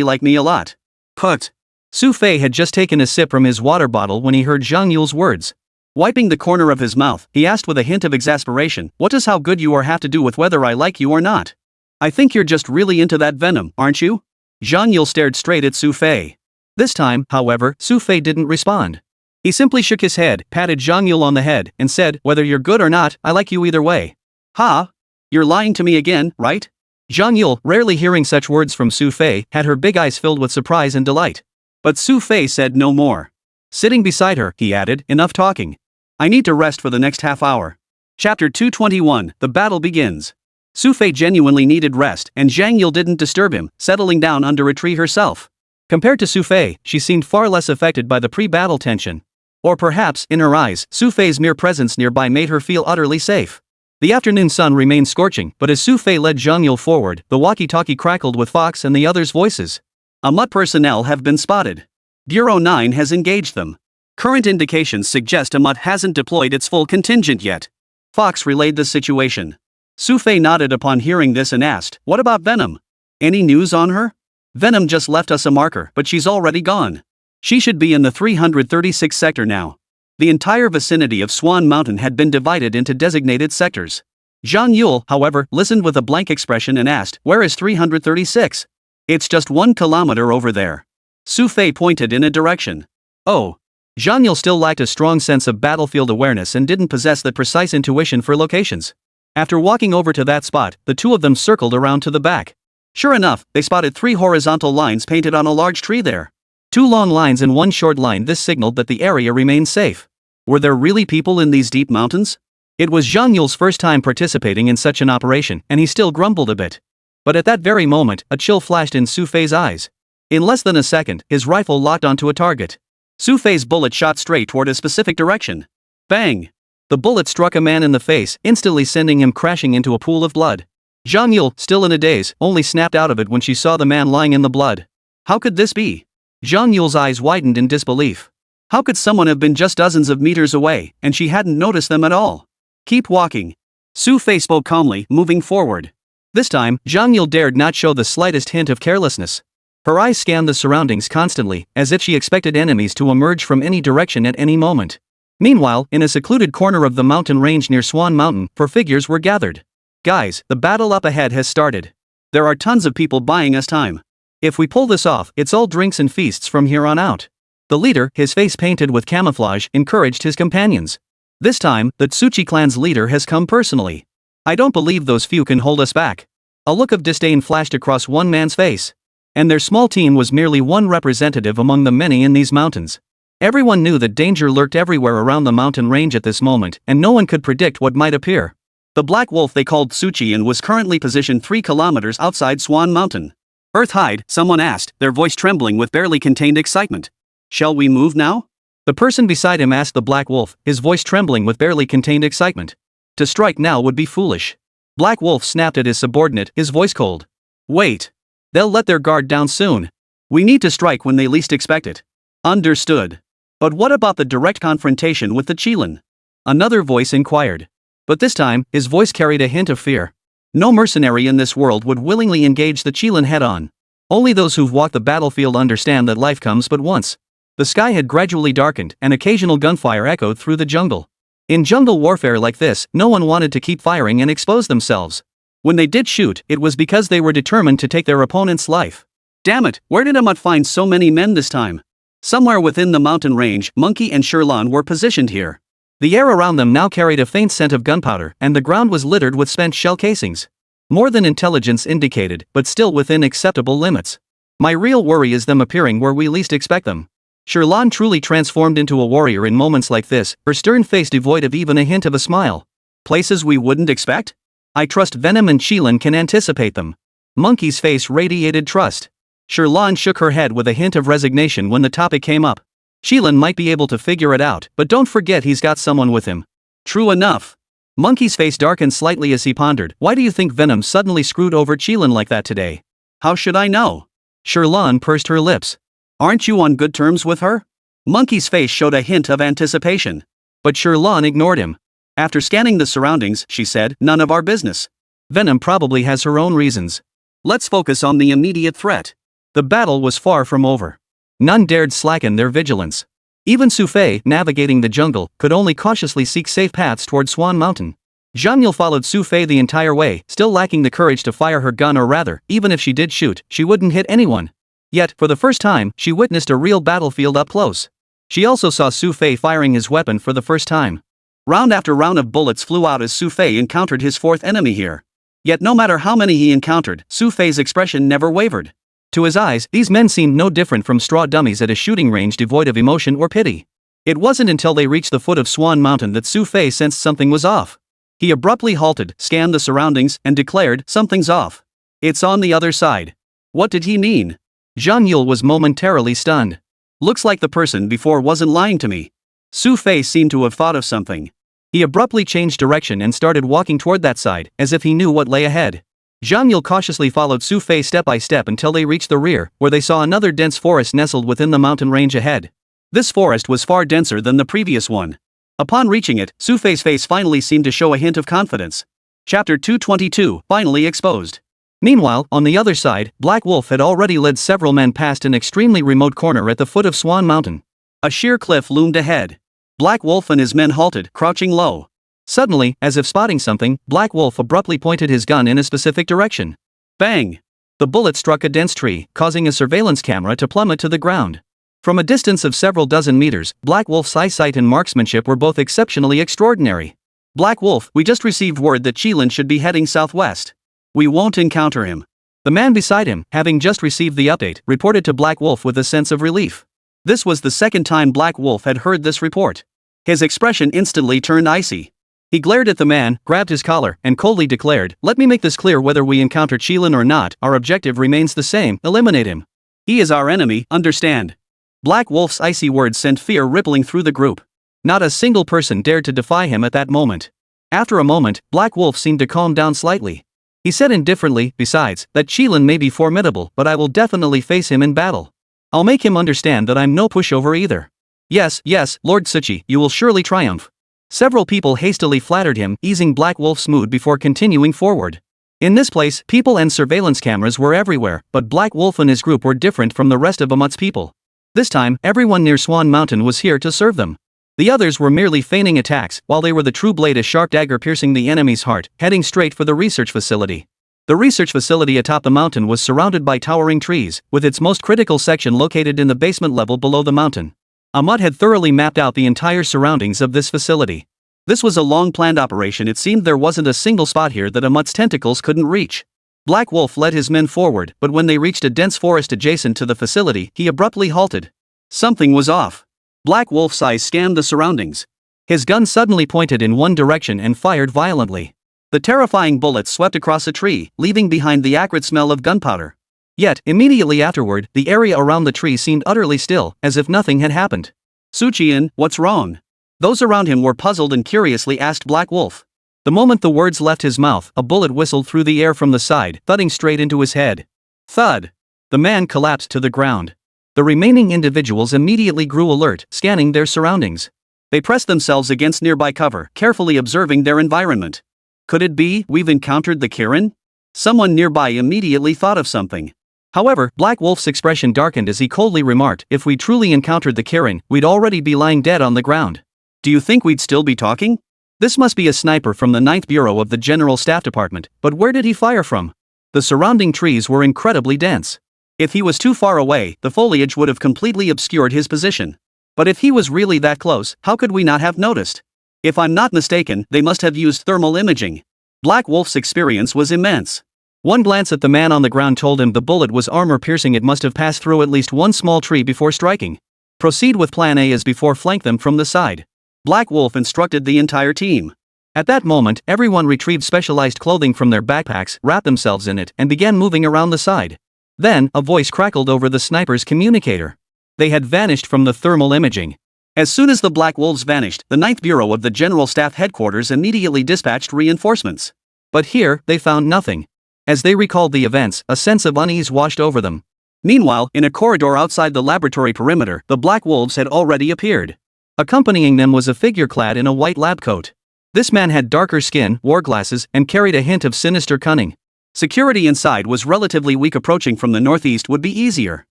like me a lot. Put. Xu Fei had just taken a sip from his water bottle when he heard Zhang Yule's words. Wiping the corner of his mouth, he asked with a hint of exasperation, what does how good you are have to do with whether I like you or not? I think you're just really into that venom, aren't you? Zhang Yule stared straight at Xu Fei. This time, however, Xu Fei didn't respond. He simply shook his head, patted Zhang Yule on the head, and said, whether you're good or not, I like you either way. Ha? You're lying to me again, right? Zhang Yule, rarely hearing such words from Xu Fei, had her big eyes filled with surprise and delight. But Xu Fei said no more. Sitting beside her, he added, enough talking. I need to rest for the next half hour. Chapter 221, The Battle Begins. Xu Fei genuinely needed rest, and Zhang Yule didn't disturb him, settling down under a tree herself. Compared to Xu Fei, she seemed far less affected by the pre-battle tension. Or perhaps, in her eyes, Xu Fei's mere presence nearby made her feel utterly safe. The afternoon sun remained scorching, but as Xu Fei led Zhang Yule forward, the walkie-talkie crackled with Fox and the others' voices. Amut personnel have been spotted. Bureau 9 has engaged them. Current indications suggest Amut hasn't deployed its full contingent yet. Fox relayed the situation. Xu Fei nodded upon hearing this and asked, what about Venom? Any news on her? Venom just left us a marker, but she's already gone. She should be in the 336th sector now. The entire vicinity of Swan Mountain had been divided into designated sectors. Zhang Yule, however, listened with a blank expression and asked, where is 336? It's just 1 kilometer over there. Xu Fei pointed in a direction. Oh. Zhang Yule still lacked a strong sense of battlefield awareness and didn't possess the precise intuition for locations. After walking over to that spot, the two of them circled around to the back. Sure enough, they spotted 3 horizontal lines painted on a large tree there. 2 long lines and 1 short line. This signaled that the area remained safe. Were there really people in these deep mountains? It was Zhang Yule's first time participating in such an operation, and he still grumbled a bit. But at that very moment, a chill flashed in Xu Fei's eyes. In less than a second, his rifle locked onto a target. Xu Fei's bullet shot straight toward a specific direction. Bang! The bullet struck a man in the face, instantly sending him crashing into a pool of blood. Zhang Yule, still in a daze, only snapped out of it when she saw the man lying in the blood. How could this be? Zhang Yule's eyes widened in disbelief. How could someone have been just dozens of meters away, and she hadn't noticed them at all? Keep walking. Xu Fei spoke calmly, moving forward. This time, Zhang Yule dared not show the slightest hint of carelessness. Her eyes scanned the surroundings constantly, as if she expected enemies to emerge from any direction at any moment. Meanwhile, in a secluded corner of the mountain range near Swan Mountain, 4 figures were gathered. Guys, the battle up ahead has started. There are tons of people buying us time. If we pull this off, it's all drinks and feasts from here on out. The leader, his face painted with camouflage, encouraged his companions. This time, the Tsuchi clan's leader has come personally. I don't believe those few can hold us back. A look of disdain flashed across one man's face. And their small team was merely one representative among the many in these mountains. Everyone knew that danger lurked everywhere around the mountain range at this moment, and no one could predict what might appear. The black wolf they called Tsuchian was currently positioned 3 kilometers outside Swan Mountain. Earthhide, someone asked, their voice trembling with barely contained excitement. Shall we move now? The person beside him asked the black wolf, his voice trembling with barely contained excitement. To strike now would be foolish. Black Wolf snapped at his subordinate, his voice cold. Wait. They'll let their guard down soon. We need to strike when they least expect it. Understood. But what about the direct confrontation with the Qilin? Another voice inquired. But this time, his voice carried a hint of fear. No mercenary in this world would willingly engage the Qilin head-on. Only those who've walked the battlefield understand that life comes but once. The sky had gradually darkened, and occasional gunfire echoed through the jungle. In jungle warfare like this, no one wanted to keep firing and expose themselves. When they did shoot, it was because they were determined to take their opponent's life. Damn it, where did Amut find so many men this time? Somewhere within the mountain range, Monkey and Sherlan were positioned here. The air around them now carried a faint scent of gunpowder, and the ground was littered with spent shell casings. More than intelligence indicated, but still within acceptable limits. My real worry is them appearing where we least expect them. Sherlan truly transformed into a warrior in moments like this, her stern face devoid of even a hint of a smile. Places we wouldn't expect? I trust Venom and Qilin can anticipate them. Monkey's face radiated trust. Sherlan shook her head with a hint of resignation when the topic came up. Qilin might be able to figure it out, but don't forget he's got someone with him. True enough. Monkey's face darkened slightly as he pondered. Why do you think Venom suddenly screwed over Qilin like that today? How should I know? Sherlan pursed her lips. Aren't you on good terms with her? Monkey's face showed a hint of anticipation. But Sherlan ignored him. After scanning the surroundings, she said, none of our business. Venom probably has her own reasons. Let's focus on the immediate threat. The battle was far from over. None dared slacken their vigilance. Even Xu Fei, navigating the jungle, could only cautiously seek safe paths toward Swan Mountain. Zhang Yule followed Xu Fei the entire way, still lacking the courage to fire her gun, or rather, even if she did shoot, she wouldn't hit anyone. Yet, for the first time, she witnessed a real battlefield up close. She also saw Xu Fei firing his weapon for the first time. Round after round of bullets flew out as Xu Fei encountered his 4th enemy here. Yet no matter how many he encountered, Xu Fei's expression never wavered. To his eyes, these men seemed no different from straw dummies at a shooting range devoid of emotion or pity. It wasn't until they reached the foot of Swan Mountain that Xu Fei sensed something was off. He abruptly halted, scanned the surroundings, and declared, something's off. It's on the other side. What did he mean? Zhang Yule was momentarily stunned. Looks like the person before wasn't lying to me. Xu Fei seemed to have thought of something. He abruptly changed direction and started walking toward that side, as if he knew what lay ahead. Zhang Yule cautiously followed Xu Fei step by step until they reached the rear, where they saw another dense forest nestled within the mountain range ahead. This forest was far denser than the previous one. Upon reaching it, Xu Fei's face finally seemed to show a hint of confidence. Chapter 222, finally exposed. Meanwhile, on the other side, Black Wolf had already led several men past an extremely remote corner at the foot of Swan Mountain. A sheer cliff loomed ahead. Black Wolf and his men halted, crouching low. Suddenly, as if spotting something, Black Wolf abruptly pointed his gun in a specific direction. Bang! The bullet struck a dense tree, causing a surveillance camera to plummet to the ground. From a distance of several dozen meters, Black Wolf's eyesight and marksmanship were both exceptionally extraordinary. Black Wolf, we just received word that Qilin should be heading southwest. We won't encounter him. The man beside him, having just received the update, reported to Black Wolf with a sense of relief. This was the second time Black Wolf had heard this report. His expression instantly turned icy. He glared at the man, grabbed his collar, and coldly declared, let me make this clear: whether we encounter Qilin or not, our objective remains the same: eliminate him. He is our enemy, understand? Black Wolf's icy words sent fear rippling through the group. Not a single person dared to defy him at that moment. After a moment, Black Wolf seemed to calm down slightly. He said indifferently, besides, that Qilin may be formidable, but I will definitely face him in battle. I'll make him understand that I'm no pushover either. Yes, Lord Tsuchi, you will surely triumph. Several people hastily flattered him, easing Black Wolf's mood before continuing forward. In this place, people and surveillance cameras were everywhere, but Black Wolf and his group were different from the rest of Amut's people. This time, everyone near Swan Mountain was here to serve them. The others were merely feigning attacks, while they were the true blade, a sharp dagger piercing the enemy's heart, heading straight for the research facility. The research facility atop the mountain was surrounded by towering trees, with its most critical section located in the basement level below the mountain. Amut had thoroughly mapped out the entire surroundings of this facility. This was a long-planned operation. It seemed there wasn't a single spot here that Amut's tentacles couldn't reach. Black Wolf led his men forward, but when they reached a dense forest adjacent to the facility, he abruptly halted. Something was off. Black Wolf's eyes scanned the surroundings. His gun suddenly pointed in one direction and fired violently. The terrifying bullet swept across a tree, leaving behind the acrid smell of gunpowder. Yet, immediately afterward, the area around the tree seemed utterly still, as if nothing had happened. Suchian, what's wrong? Those around him were puzzled and curiously asked Black Wolf. The moment the words left his mouth, a bullet whistled through the air from the side, thudding straight into his head. Thud! The man collapsed to the ground. The remaining individuals immediately grew alert, scanning their surroundings. They pressed themselves against nearby cover, carefully observing their environment. Could it be we've encountered the Kirin? Someone nearby immediately thought of something. However, Black Wolf's expression darkened as he coldly remarked, if we truly encountered the Kirin, we'd already be lying dead on the ground. Do you think we'd still be talking? This must be a sniper from the 9th Bureau of the General Staff Department, but where did he fire from? The surrounding trees were incredibly dense. If he was too far away, the foliage would have completely obscured his position. But if he was really that close, how could we not have noticed? If I'm not mistaken, they must have used thermal imaging. Black Wolf's experience was immense. One glance at the man on the ground told him the bullet was armor-piercing. It must have passed through at least one small tree before striking. Proceed with plan A as before, flank them from the side. Black Wolf instructed the entire team. At that moment, everyone retrieved specialized clothing from their backpacks, wrapped themselves in it, and began moving around the side. Then, a voice crackled over the sniper's communicator. They had vanished from the thermal imaging. As soon as the Black Wolves vanished, the 9th Bureau of the General Staff Headquarters immediately dispatched reinforcements. But here, they found nothing. As they recalled the events, a sense of unease washed over them. Meanwhile, in a corridor outside the laboratory perimeter, the Black Wolves had already appeared. Accompanying them was a figure clad in a white lab coat. This man had darker skin, wore glasses, and carried a hint of sinister cunning. Security inside was relatively weak. Approaching from the northeast would be easier.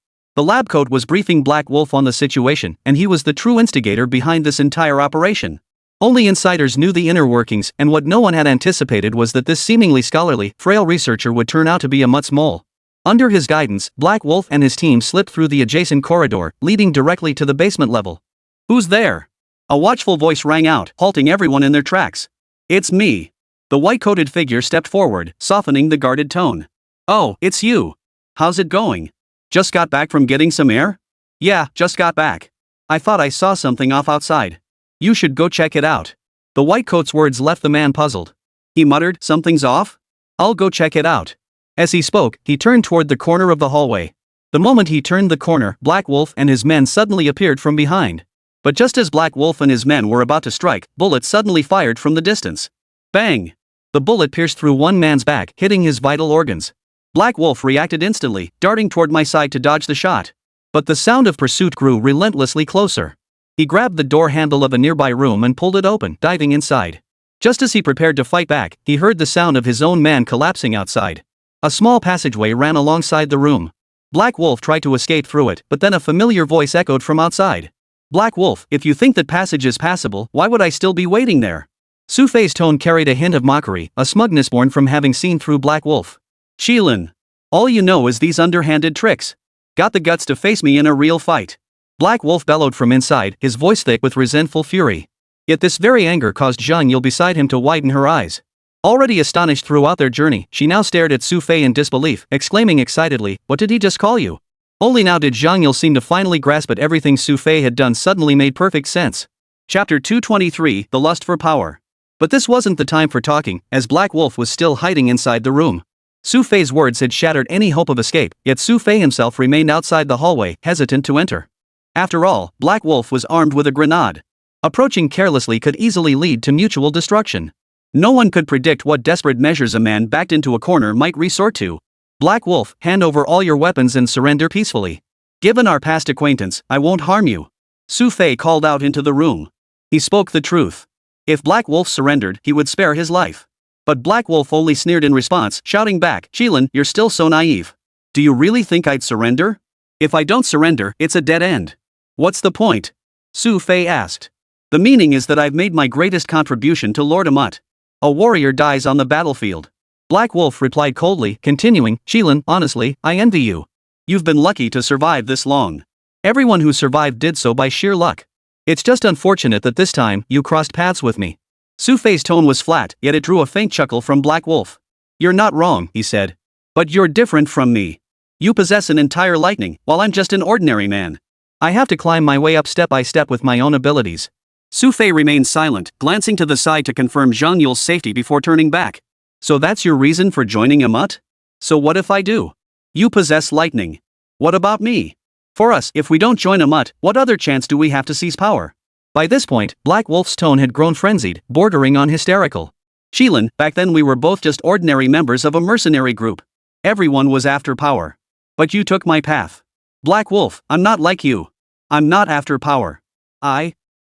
The lab coat was briefing Black Wolf on the situation, and he was the true instigator behind this entire operation. Only insiders knew the inner workings, and what no one had anticipated was that this seemingly scholarly, frail researcher would turn out to be a mutt's mole. Under his guidance, Black Wolf and his team slipped through the adjacent corridor, leading directly to the basement level. Who's there? A watchful voice rang out, halting everyone in their tracks. It's me. The white-coated figure stepped forward, softening the guarded tone. Oh, it's you. How's it going? Just got back from getting some air? Yeah, just got back. I thought I saw something off outside. You should go check it out. The white-coat's words left the man puzzled. He muttered, something's off? I'll go check it out. As he spoke, he turned toward the corner of the hallway. The moment he turned the corner, Black Wolf and his men suddenly appeared from behind. But just as Black Wolf and his men were about to strike, bullets suddenly fired from the distance. Bang! The bullet pierced through one man's back, hitting his vital organs. Black Wolf reacted instantly, darting toward my side to dodge the shot. But the sound of pursuit grew relentlessly closer. He grabbed the door handle of a nearby room and pulled it open, diving inside. Just as he prepared to fight back, he heard the sound of his own man collapsing outside. A small passageway ran alongside the room. Black Wolf tried to escape through it, but then a familiar voice echoed from outside. Black Wolf, if you think that passage is passable, why would I still be waiting there? Xu Fei's tone carried a hint of mockery, a smugness born from having seen through Black Wolf. Shilin. All you know is these underhanded tricks. Got the guts to face me in a real fight. Black Wolf bellowed from inside, his voice thick with resentful fury. Yet this very anger caused Zhang Yule beside him to widen her eyes. Already astonished throughout their journey, she now stared at Xu Fei in disbelief, exclaiming excitedly, what did he just call you? Only now did Zhang Yule seem to finally grasp it. Everything Xu Fei had done suddenly made perfect sense. Chapter 223, The Lust for Power. But this wasn't the time for talking, as Black Wolf was still hiding inside the room. Xu Fei's words had shattered any hope of escape, yet Xu Fei himself remained outside the hallway, hesitant to enter. After all, Black Wolf was armed with a grenade. Approaching carelessly could easily lead to mutual destruction. No one could predict what desperate measures a man backed into a corner might resort to. Black Wolf, hand over all your weapons and surrender peacefully. Given our past acquaintance, I won't harm you. Xu Fei called out into the room. He spoke the truth. If Black Wolf surrendered, he would spare his life. But Black Wolf only sneered in response, shouting back, Shilin, you're still so naive. Do you really think I'd surrender? If I don't surrender, it's a dead end. What's the point? Xu Fei asked. The meaning is that I've made my greatest contribution to Lord Amut. A warrior dies on the battlefield. Black Wolf replied coldly, continuing, Shilin, honestly, I envy you. You've been lucky to survive this long. Everyone who survived did so by sheer luck. It's just unfortunate that this time, you crossed paths with me. Xu Fei's tone was flat, yet it drew a faint chuckle from Black Wolf. You're not wrong, he said. But you're different from me. You possess an entire lightning, while I'm just an ordinary man. I have to climb my way up step by step with my own abilities. Xu Fei remained silent, glancing to the side to confirm Zhang Yule's safety before turning back. So that's your reason for joining a mutt? So what if I do? You possess lightning. What about me? For us, if we don't join a mutt, what other chance do we have to seize power? By this point, Black Wolf's tone had grown frenzied, bordering on hysterical. Shilin, back then we were both just ordinary members of a mercenary group. Everyone was after power. But you took my path. Black Wolf, I'm not like you. I'm not after power.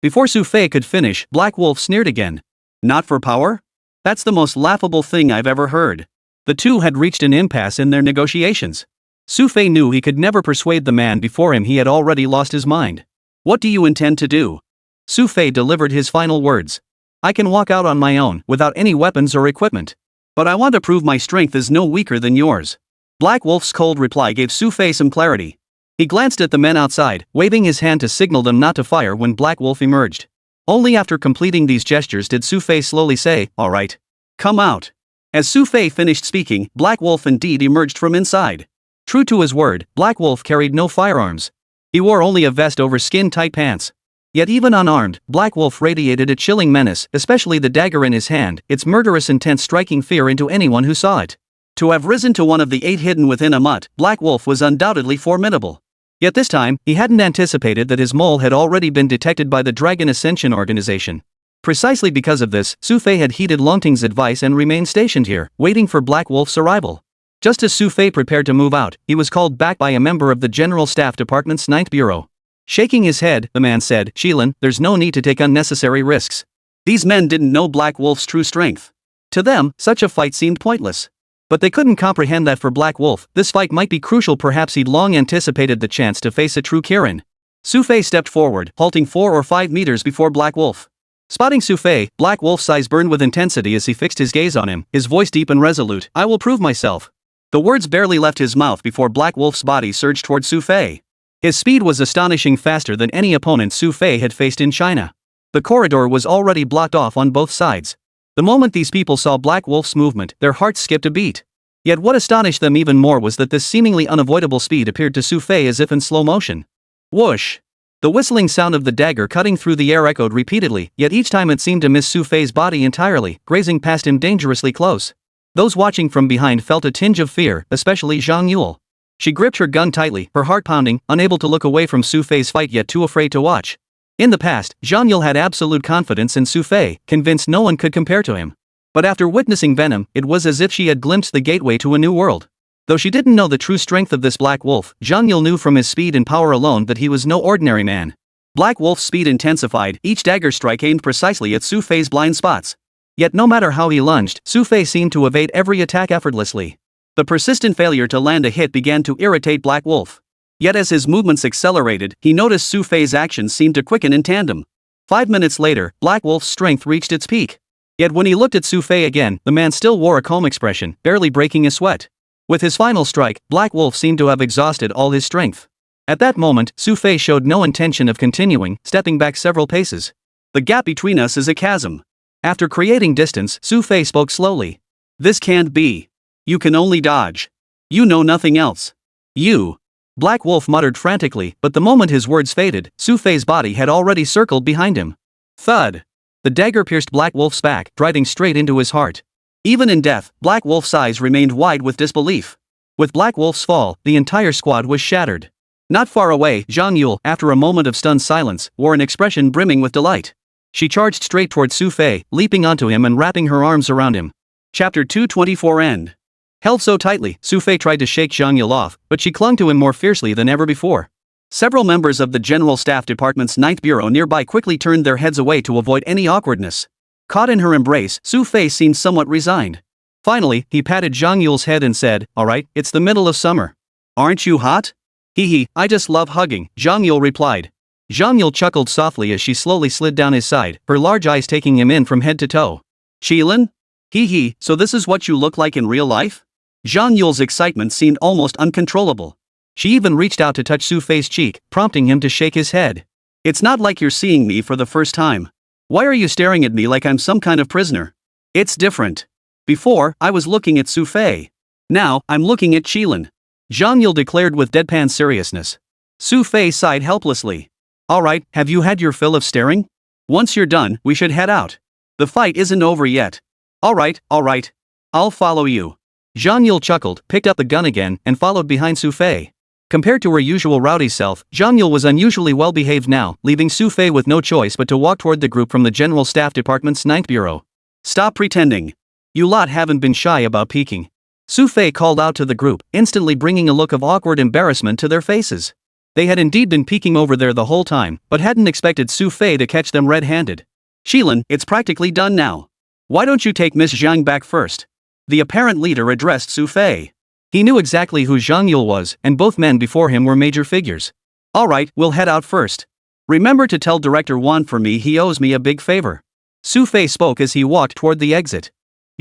Before Xu Fei could finish, Black Wolf sneered again. Not for power? That's the most laughable thing I've ever heard. The two had reached an impasse in their negotiations. Xu Fei knew he could never persuade the man before him. He had already lost his mind. What do you intend to do? Xu Fei delivered his final words. I can walk out on my own, without any weapons or equipment. But I want to prove my strength is no weaker than yours. Black Wolf's cold reply gave Xu Fei some clarity. He glanced at the men outside, waving his hand to signal them not to fire when Black Wolf emerged. Only after completing these gestures did Xu Fei slowly say, all right. Come out. As Xu Fei finished speaking, Black Wolf indeed emerged from inside. True to his word, Black Wolf carried no firearms. He wore only a vest over skin-tight pants. Yet even unarmed, Black Wolf radiated a chilling menace, especially the dagger in his hand, its murderous intent striking fear into anyone who saw it. To have risen to one of the 8 hidden within a mutt, Black Wolf was undoubtedly formidable. Yet this time, he hadn't anticipated that his mole had already been detected by the Dragon Ascension organization. Precisely because of this, Xu Fei had heeded Longting's advice and remained stationed here, waiting for Black Wolf's arrival. Just as Xu Fei prepared to move out, he was called back by a member of the General Staff Department's 9th Bureau. Shaking his head, the man said, Shilin, there's no need to take unnecessary risks. These men didn't know Black Wolf's true strength. To them, such a fight seemed pointless. But they couldn't comprehend that for Black Wolf, this fight might be crucial. Perhaps he'd long anticipated the chance to face a true Kirin. Xu Fei stepped forward, halting 4 or 5 meters before Black Wolf. Spotting Xu Fei, Black Wolf's eyes burned with intensity as he fixed his gaze on him, his voice deep and resolute. I will prove myself. The words barely left his mouth before Black Wolf's body surged toward Xu Fei. His speed was astonishing, faster than any opponent Xu Fei had faced in China. The corridor was already blocked off on both sides. The moment these people saw Black Wolf's movement, their hearts skipped a beat. Yet what astonished them even more was that this seemingly unavoidable speed appeared to Xu Fei as if in slow motion. Whoosh! The whistling sound of the dagger cutting through the air echoed repeatedly, yet each time it seemed to miss Xu Fei's body entirely, grazing past him dangerously close. Those watching from behind felt a tinge of fear, especially Zhang Yule. She gripped her gun tightly, her heart pounding, unable to look away from Xu Fei's fight yet too afraid to watch. In the past, Zhang Yule had absolute confidence in Xu Fei, convinced no one could compare to him. But after witnessing Venom, it was as if she had glimpsed the gateway to a new world. Though she didn't know the true strength of this Black Wolf, Zhang Yule knew from his speed and power alone that he was no ordinary man. Black Wolf's speed intensified, each dagger strike aimed precisely at Xu Fei's blind spots. Yet no matter how he lunged, Xu Fei seemed to evade every attack effortlessly. The persistent failure to land a hit began to irritate Black Wolf. Yet as his movements accelerated, he noticed Xu Fei's actions seemed to quicken in tandem. 5 minutes later, Black Wolf's strength reached its peak. Yet when he looked at Xu Fei again, the man still wore a calm expression, barely breaking a sweat. With his final strike, Black Wolf seemed to have exhausted all his strength. At that moment, Xu Fei showed no intention of continuing, stepping back several paces. The gap between us is a chasm. After creating distance, Xu Fei spoke slowly. This can't be. You can only dodge. You know nothing else. You. Black Wolf muttered frantically, but the moment his words faded, Xu Fei's body had already circled behind him. Thud. The dagger pierced Black Wolf's back, driving straight into his heart. Even in death, Black Wolf's eyes remained wide with disbelief. With Black Wolf's fall, the entire squad was shattered. Not far away, Zhang Yule, after a moment of stunned silence, wore an expression brimming with delight. She charged straight toward Xu Fei, leaping onto him and wrapping her arms around him. Chapter 224 End. Held so tightly, Xu Fei tried to shake Zhang Yule off, but she clung to him more fiercely than ever before. Several members of the General Staff Department's 9th Bureau nearby quickly turned their heads away to avoid any awkwardness. Caught in her embrace, Xu Fei seemed somewhat resigned. Finally, he patted Zhang Yule's head and said, all right, it's the middle of summer. Aren't you hot? Hee, I just love hugging, Zhang Yule replied. Zhang Yule chuckled softly as she slowly slid down his side, her large eyes taking him in from head to toe. Shilin? Hee, so this is what you look like in real life? Zhang Yule's excitement seemed almost uncontrollable. She even reached out to touch Xu Fei's cheek, prompting him to shake his head. It's not like you're seeing me for the first time. Why are you staring at me like I'm some kind of prisoner? It's different. Before, I was looking at Xu Fei. Now, I'm looking at Qilin. Zhang Yule declared with deadpan seriousness. Xu Fei sighed helplessly. Alright, have you had your fill of staring? Once you're done, we should head out. The fight isn't over yet. Alright. I'll follow you. Zhang Yule chuckled, picked up the gun again, and followed behind Xu Fei. Compared to her usual rowdy self, Zhang Yule was unusually well behaved now, leaving Xu Fei with no choice but to walk toward the group from the General Staff Department's 9th Bureau. Stop pretending. You lot haven't been shy about peeking. Xu Fei called out to the group, instantly bringing a look of awkward embarrassment to their faces. They had indeed been peeking over there the whole time, but hadn't expected Xu Fei to catch them red-handed. Qilin, it's practically done now. Why don't you take Miss Zhang back first? The apparent leader addressed Xu Fei. He knew exactly who Zhang Yule was, and both men before him were major figures. Alright, we'll head out first. Remember to tell Director Wan for me he owes me a big favor. Xu Fei spoke as he walked toward the exit.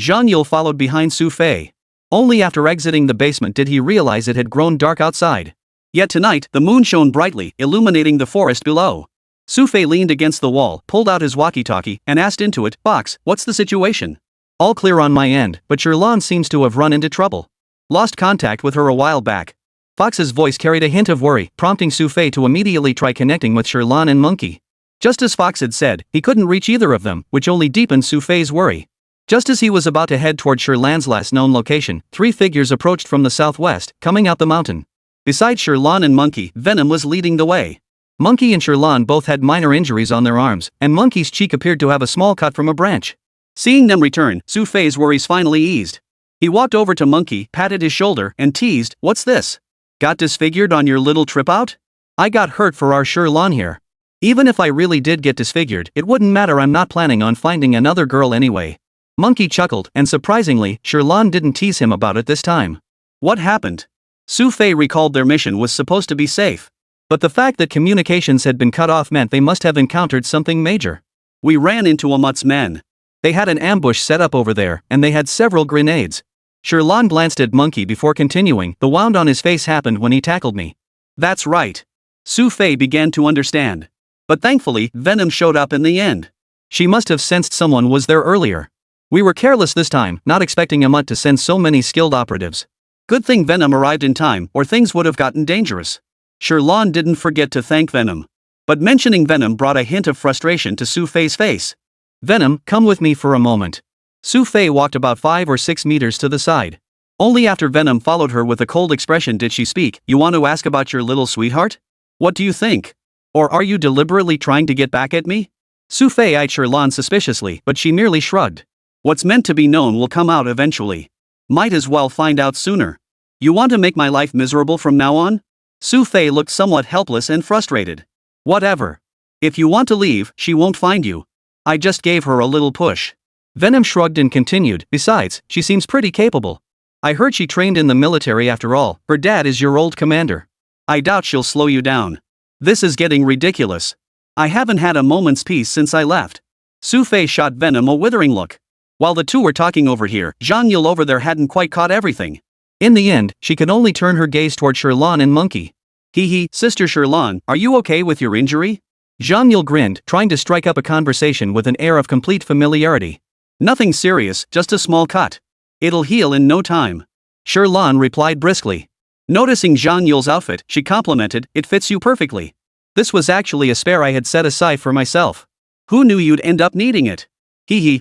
Zhang Yule followed behind Xu Fei. Only after exiting the basement did he realize it had grown dark outside. Yet tonight, the moon shone brightly, illuminating the forest below. Xu Fei leaned against the wall, pulled out his walkie-talkie, and asked into it, Box, what's the situation? All clear on my end, but Shirlan seems to have run into trouble. Lost contact with her a while back. Fox's voice carried a hint of worry, prompting Xu Fei to immediately try connecting with Shirlan and Monkey. Just as Fox had said, he couldn't reach either of them, which only deepened Xu Fei's worry. Just as he was about to head toward Shirlan's last known location, 3 figures approached from the southwest, coming out the mountain. Besides Shirlan and Monkey, Venom was leading the way. Monkey and Shirlan both had minor injuries on their arms, and Monkey's cheek appeared to have a small cut from a branch. Seeing them return, Xu Fei's worries finally eased. He walked over to Monkey, patted his shoulder, and teased, What's this? Got disfigured on your little trip out? I got hurt for our Shirlan here. Even if I really did get disfigured, it wouldn't matter, I'm not planning on finding another girl anyway. Monkey chuckled, and surprisingly, Shirlan didn't tease him about it this time. What happened? Xu Fei recalled their mission was supposed to be safe. But the fact that communications had been cut off meant they must have encountered something major. We ran into Amut's men. They had an ambush set up over there, and they had several grenades. Shirlan glanced at Monkey before continuing, the wound on his face happened when he tackled me. That's right. Xu Fei began to understand. But thankfully, Venom showed up in the end. She must have sensed someone was there earlier. We were careless this time, not expecting Amut to send so many skilled operatives. Good thing Venom arrived in time, or things would have gotten dangerous. Shirlan didn't forget to thank Venom. But mentioning Venom brought a hint of frustration to Xu Fei's face. Venom, come with me for a moment. Xu Fei walked about 5 or 6 meters to the side. Only after Venom followed her with a cold expression did she speak, You want to ask about your little sweetheart? What do you think? Or are you deliberately trying to get back at me? Xu Fei eyed Shirlan suspiciously, but she merely shrugged. What's meant to be known will come out eventually. Might as well find out sooner. You want to make my life miserable from now on? Xu Fei looked somewhat helpless and frustrated. Whatever. If you want to leave, she won't find you. I just gave her a little push. Venom shrugged and continued, Besides, she seems pretty capable. I heard she trained in the military after all, her dad is your old commander. I doubt she'll slow you down. This is getting ridiculous. I haven't had a moment's peace since I left. Xu Fei shot Venom a withering look. While the two were talking over here, Zhang Yule over there hadn't quite caught everything. In the end, she could only turn her gaze toward Shirlan and Monkey. Hee, Sister Shirlan, are you okay with your injury? Zhang Yule grinned, trying to strike up a conversation with an air of complete familiarity. Nothing serious, just a small cut. It'll heal in no time. Shirlan replied briskly. Noticing Zhang Yule's outfit, she complimented, It fits you perfectly. This was actually a spare I had set aside for myself. Who knew you'd end up needing it?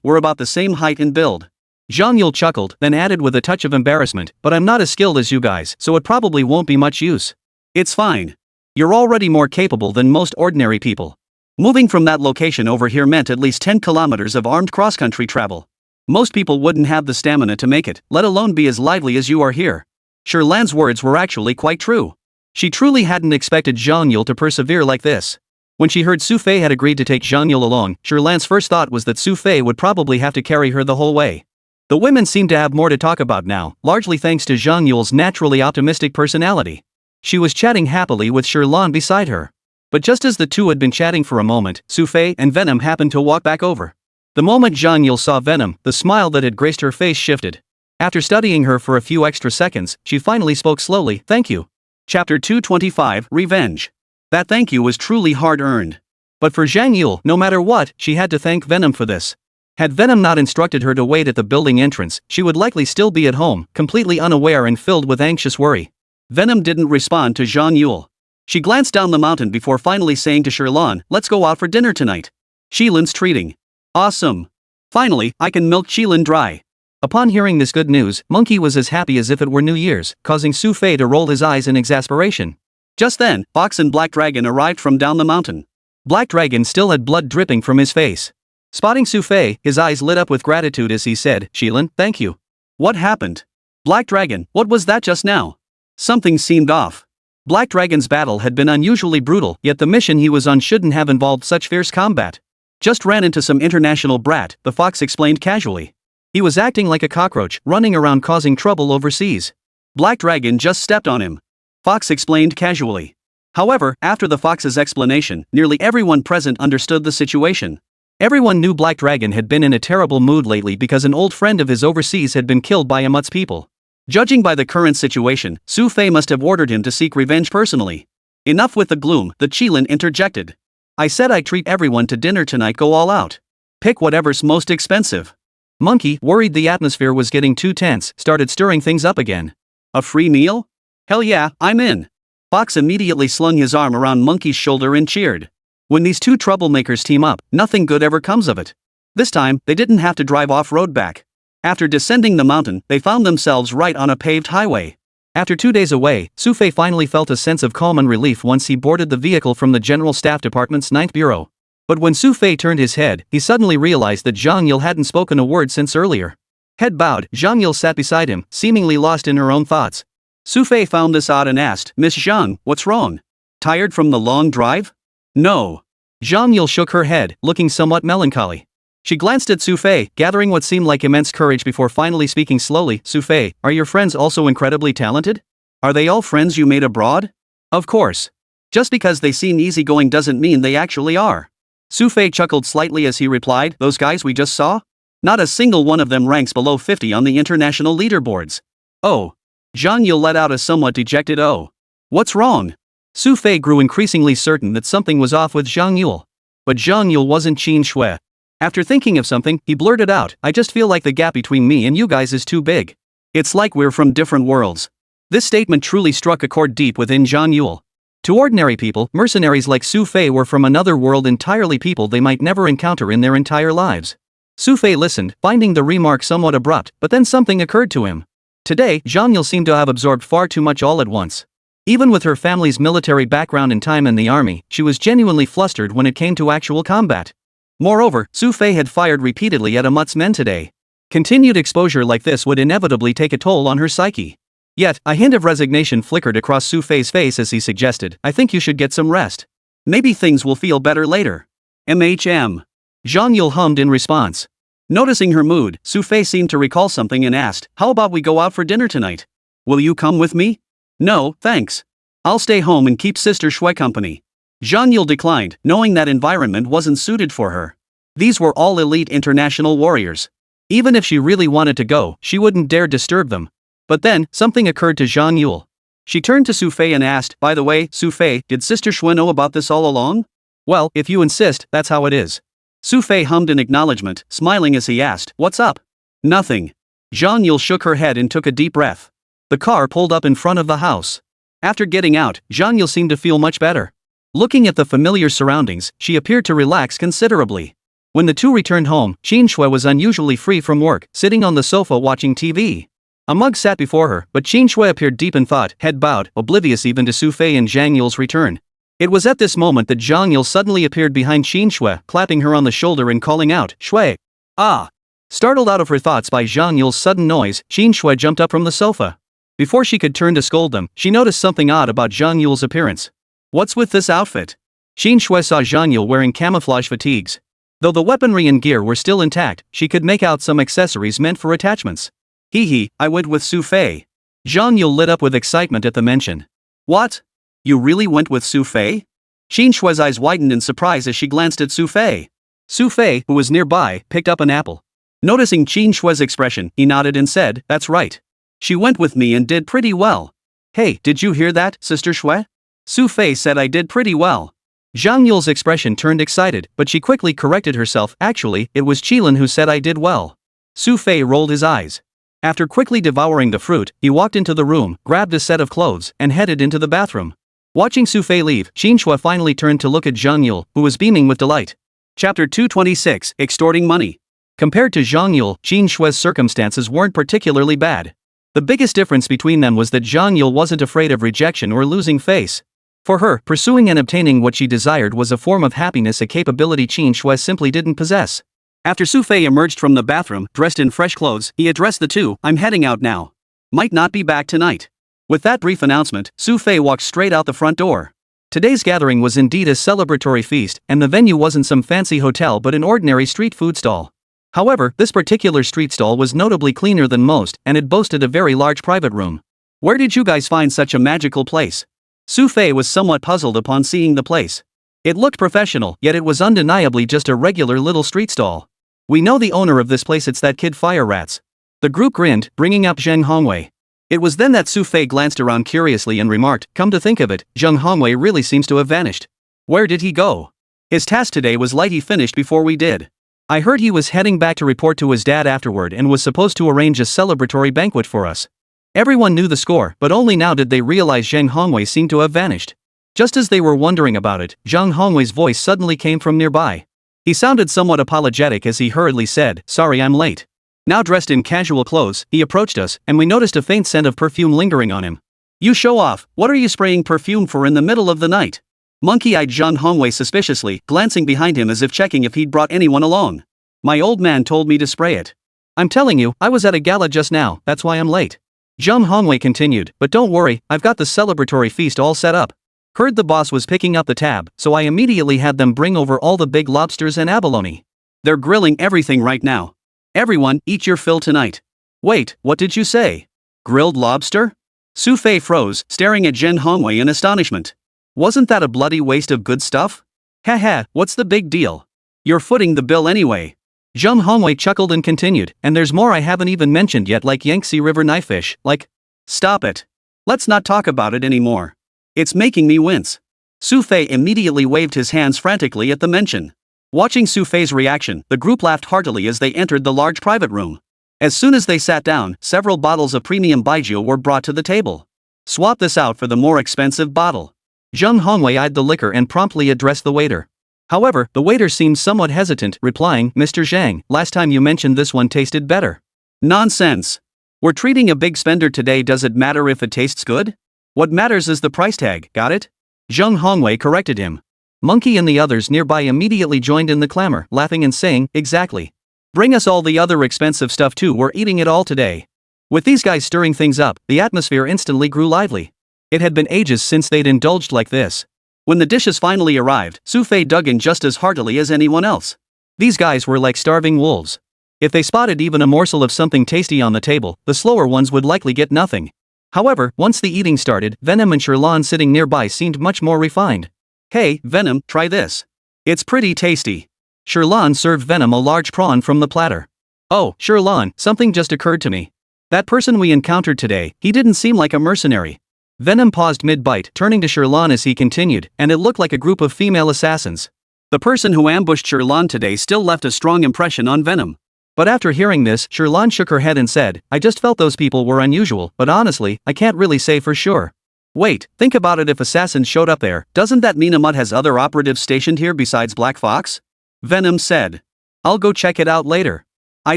We're about the same height and build. Zhang Yule chuckled, then added with a touch of embarrassment, But I'm not as skilled as you guys, so it probably won't be much use. It's fine. You're already more capable than most ordinary people. Moving from that location over here meant at least 10 kilometers of armed cross-country travel. Most people wouldn't have the stamina to make it, let alone be as lively as you are here. Shirlan's words were actually quite true. She truly hadn't expected Zhang Yule to persevere like this. When she heard Xu Fei had agreed to take Zhang Yule along, Shirlan's first thought was that Xu Fei would probably have to carry her the whole way. The women seemed to have more to talk about now, largely thanks to Zhang Yule's naturally optimistic personality. She was chatting happily with Shirlan beside her. But just as the two had been chatting for a moment, Xu Fei and Venom happened to walk back over. The moment Zhang Yule saw Venom, the smile that had graced her face shifted. After studying her for a few extra seconds, she finally spoke slowly, Thank you. Chapter 225, Revenge. That thank you was truly hard-earned. But for Zhang Yule, no matter what, she had to thank Venom for this. Had Venom not instructed her to wait at the building entrance, she would likely still be at home, completely unaware and filled with anxious worry. Venom didn't respond to Zhang Yule. She glanced down the mountain before finally saying to Shirlan, "Let's go out for dinner tonight. Shilin's treating. Awesome. Finally, I can milk Shilin dry." Upon hearing this good news, Monkey was as happy as if it were New Year's, causing Xu Fei to roll his eyes in exasperation. Just then, Fox and Black Dragon arrived from down the mountain. Black Dragon still had blood dripping from his face. Spotting Xu Fei, his eyes lit up with gratitude as he said, "Shilin, thank you." "What happened?" "Black Dragon, what was that just now?" Something seemed off. Black Dragon's battle had been unusually brutal, yet the mission he was on shouldn't have involved such fierce combat. "Just ran into some international brat," the fox explained casually. "He was acting like a cockroach, running around causing trouble overseas. Black Dragon just stepped on him," Fox explained casually. However, after the fox's explanation, nearly everyone present understood the situation. Everyone knew Black Dragon had been in a terrible mood lately because an old friend of his overseas had been killed by Amut's people. Judging by the current situation, Xu Fei must have ordered him to seek revenge personally. Enough with the gloom, the Qilin interjected. "I said I'd treat everyone to dinner tonight, go all out. Pick whatever's most expensive." Monkey, worried the atmosphere was getting too tense, started stirring things up again. "A free meal? Hell yeah, I'm in." Fox immediately slung his arm around Monkey's shoulder and cheered. When these two troublemakers team up, nothing good ever comes of it. This time, they didn't have to drive off-road back. After descending the mountain, they found themselves right on a paved highway. After 2 days away, Xu Fei finally felt a sense of calm and relief once he boarded the vehicle from the General Staff Department's 9th Bureau. But when Xu Fei turned his head, he suddenly realized that Zhang Yule hadn't spoken a word since earlier. Head bowed, Zhang Yule sat beside him, seemingly lost in her own thoughts. Xu Fei found this odd and asked, "Miss Zhang, what's wrong? Tired from the long drive?" "No." Zhang Yule shook her head, looking somewhat melancholy. She glanced at Xu Fei, gathering what seemed like immense courage before finally speaking slowly. "Xu Fei, are your friends also incredibly talented? Are they all friends you made abroad?" "Of course. Just because they seem easygoing doesn't mean they actually are." Xu Fei chuckled slightly as he replied, "Those guys we just saw? Not a single one of them ranks below 50 on the international leaderboards." "Oh." Zhang Yule let out a somewhat dejected "oh." "What's wrong?" Xu Fei grew increasingly certain that something was off with Zhang Yule. But Zhang Yule wasn't Qin Shui. After thinking of something, he blurted out, "I just feel like the gap between me and you guys is too big. It's like we're from different worlds." This statement truly struck a chord deep within Zhang Yule. To ordinary people, mercenaries like Xu Fei were from another world entirely, people they might never encounter in their entire lives. Xu Fei listened, finding the remark somewhat abrupt, but then something occurred to him. Today, Zhang Yule seemed to have absorbed far too much all at once. Even with her family's military background and time in the army, she was genuinely flustered when it came to actual combat. Moreover, Xu Fei had fired repeatedly at Amut's men today. Continued exposure like this would inevitably take a toll on her psyche. Yet, a hint of resignation flickered across Xu Fei's face as he suggested, "I think you should get some rest. Maybe things will feel better later." "MHM." Zhang Yule hummed in response. Noticing her mood, Xu Fei seemed to recall something and asked, "How about we go out for dinner tonight? Will you come with me?" "No, thanks. I'll stay home and keep Sister Shui company." Zhang Yule declined, knowing that environment wasn't suited for her. These were all elite international warriors. Even if she really wanted to go, she wouldn't dare disturb them. But then, something occurred to Zhang Yule. She turned to Xu Fei and asked, "By the way, Xu Fei, did Sister Shui know about this all along?" "Well, if you insist, that's how it is." Xu Fei hummed in acknowledgement, smiling as he asked, "What's up?" "Nothing." Zhang Yule shook her head and took a deep breath. The car pulled up in front of the house. After getting out, Zhang Yule seemed to feel much better. Looking at the familiar surroundings, she appeared to relax considerably. When the two returned home, Qin Shui was unusually free from work, sitting on the sofa watching TV. A mug sat before her, but Qin Shui appeared deep in thought, head bowed, oblivious even to Xu Fei and Zhang Yule's return. It was at this moment that Zhang Yule suddenly appeared behind Qin Shui, clapping her on the shoulder and calling out, "Shui!" "Ah!" Startled out of her thoughts by Zhang Yule's sudden noise, Qin Shui jumped up from the sofa. Before she could turn to scold them, she noticed something odd about Zhang Yule's appearance. "What's with this outfit?" Qin Shui saw Zhang Yule wearing camouflage fatigues. Though the weaponry and gear were still intact, she could make out some accessories meant for attachments. "Hee, I went with Xu Fei." Zhang Yule lit up with excitement at the mention. "What? You really went with Xu Fei?" Qin Shui's eyes widened in surprise as she glanced at Xu Fei. Xu Fei, who was nearby, picked up an apple. Noticing Qin Shui's expression, he nodded and said, "That's right. She went with me and did pretty well." "Hey, did you hear that, Sister Shui?" Xu Fei said, "I did pretty well." Zhang Yule's expression turned excited, but she quickly corrected herself. Actually, it was Qilin who said I did well. Xu Fei rolled his eyes. After quickly devouring the fruit, he walked into the room, grabbed a set of clothes, and headed into the bathroom. Watching Xu Fei leave, Xu finally turned to look at Zhang Yule, who was beaming with delight. Chapter 226, Extorting Money. Compared to Zhang Yule, Xue's circumstances weren't particularly bad. The biggest difference between them was that Zhang Yule wasn't afraid of rejection or losing face. For her, pursuing and obtaining what she desired was a form of happiness, a capability Xu simply didn't possess. After Xu Fei emerged from the bathroom, dressed in fresh clothes, he addressed the two. I'm heading out now. Might not be back tonight. With that brief announcement, Xu Fei walked straight out the front door. Today's gathering was indeed a celebratory feast, and the venue wasn't some fancy hotel but an ordinary street food stall. However, this particular street stall was notably cleaner than most, and it boasted a very large private room. Where did you guys find such a magical place? Xu Fei was somewhat puzzled upon seeing the place. It looked professional, yet it was undeniably just a regular little street stall. We know the owner of this place, it's that kid Fire Rats. The group grinned, bringing up Zheng Hongwei. It was then that Xu Fei glanced around curiously and remarked, come to think of it, Zheng Hongwei really seems to have vanished. Where did he go? His task today was light, he finished before we did. I heard he was heading back to report to his dad afterward and was supposed to arrange a celebratory banquet for us. Everyone knew the score, but only now did they realize Zheng Hongwei seemed to have vanished. Just as they were wondering about it, Zheng Hongwei's voice suddenly came from nearby. He sounded somewhat apologetic as he hurriedly said, sorry I'm late. Now dressed in casual clothes, he approached us, and we noticed a faint scent of perfume lingering on him. You show off, what are you spraying perfume for in the middle of the night? Monkey-eyed Zheng Hongwei suspiciously, glancing behind him as if checking if he'd brought anyone along. My old man told me to spray it. I'm telling you, I was at a gala just now, that's why I'm late. Zheng Hongwei continued, but don't worry, I've got the celebratory feast all set up. Heard the boss was picking up the tab, so I immediately had them bring over all the big lobsters and abalone. They're grilling everything right now. Everyone, eat your fill tonight. Wait, what did you say? Grilled lobster? Xu Fei froze, staring at Zheng Hongwei in astonishment. Wasn't that a bloody waste of good stuff? Haha, what's the big deal? You're footing the bill anyway. Zheng Hongwei chuckled and continued, and there's more I haven't even mentioned yet, like Yangtze River knifefish, like... Stop it. Let's not talk about it anymore. It's making me wince. Xu Fei immediately waved his hands frantically at the mention. Watching Xu Fei's reaction, the group laughed heartily as they entered the large private room. As soon as they sat down, several bottles of premium baijiu were brought to the table. Swap this out for the more expensive bottle. Zheng Hongwei eyed the liquor and promptly addressed the waiter. However, the waiter seemed somewhat hesitant, replying, Mr. Zhang, last time you mentioned this one tasted better. Nonsense. We're treating a big spender today, does it matter if it tastes good? What matters is the price tag, got it? Zheng Hongwei corrected him. Monkey and the others nearby immediately joined in the clamor, laughing and saying, exactly. Bring us all the other expensive stuff too, we're eating it all today. With these guys stirring things up, the atmosphere instantly grew lively. It had been ages since they'd indulged like this. When the dishes finally arrived, Xu Fei dug in just as heartily as anyone else. These guys were like starving wolves. If they spotted even a morsel of something tasty on the table, the slower ones would likely get nothing. However, once the eating started, Venom and Sherlan sitting nearby seemed much more refined. Hey, Venom, try this. It's pretty tasty. Sherlan served Venom a large prawn from the platter. Oh, Sherlan, something just occurred to me. That person we encountered today, he didn't seem like a mercenary. Venom paused mid-bite, turning to Sherlan as he continued, and it looked like a group of female assassins. The person who ambushed Sherlan today still left a strong impression on Venom. But after hearing this, Sherlan shook her head and said, I just felt those people were unusual, but honestly, I can't really say for sure. Wait, think about it, if assassins showed up there, doesn't that mean Amut has other operatives stationed here besides Black Fox? Venom said. I'll go check it out later. I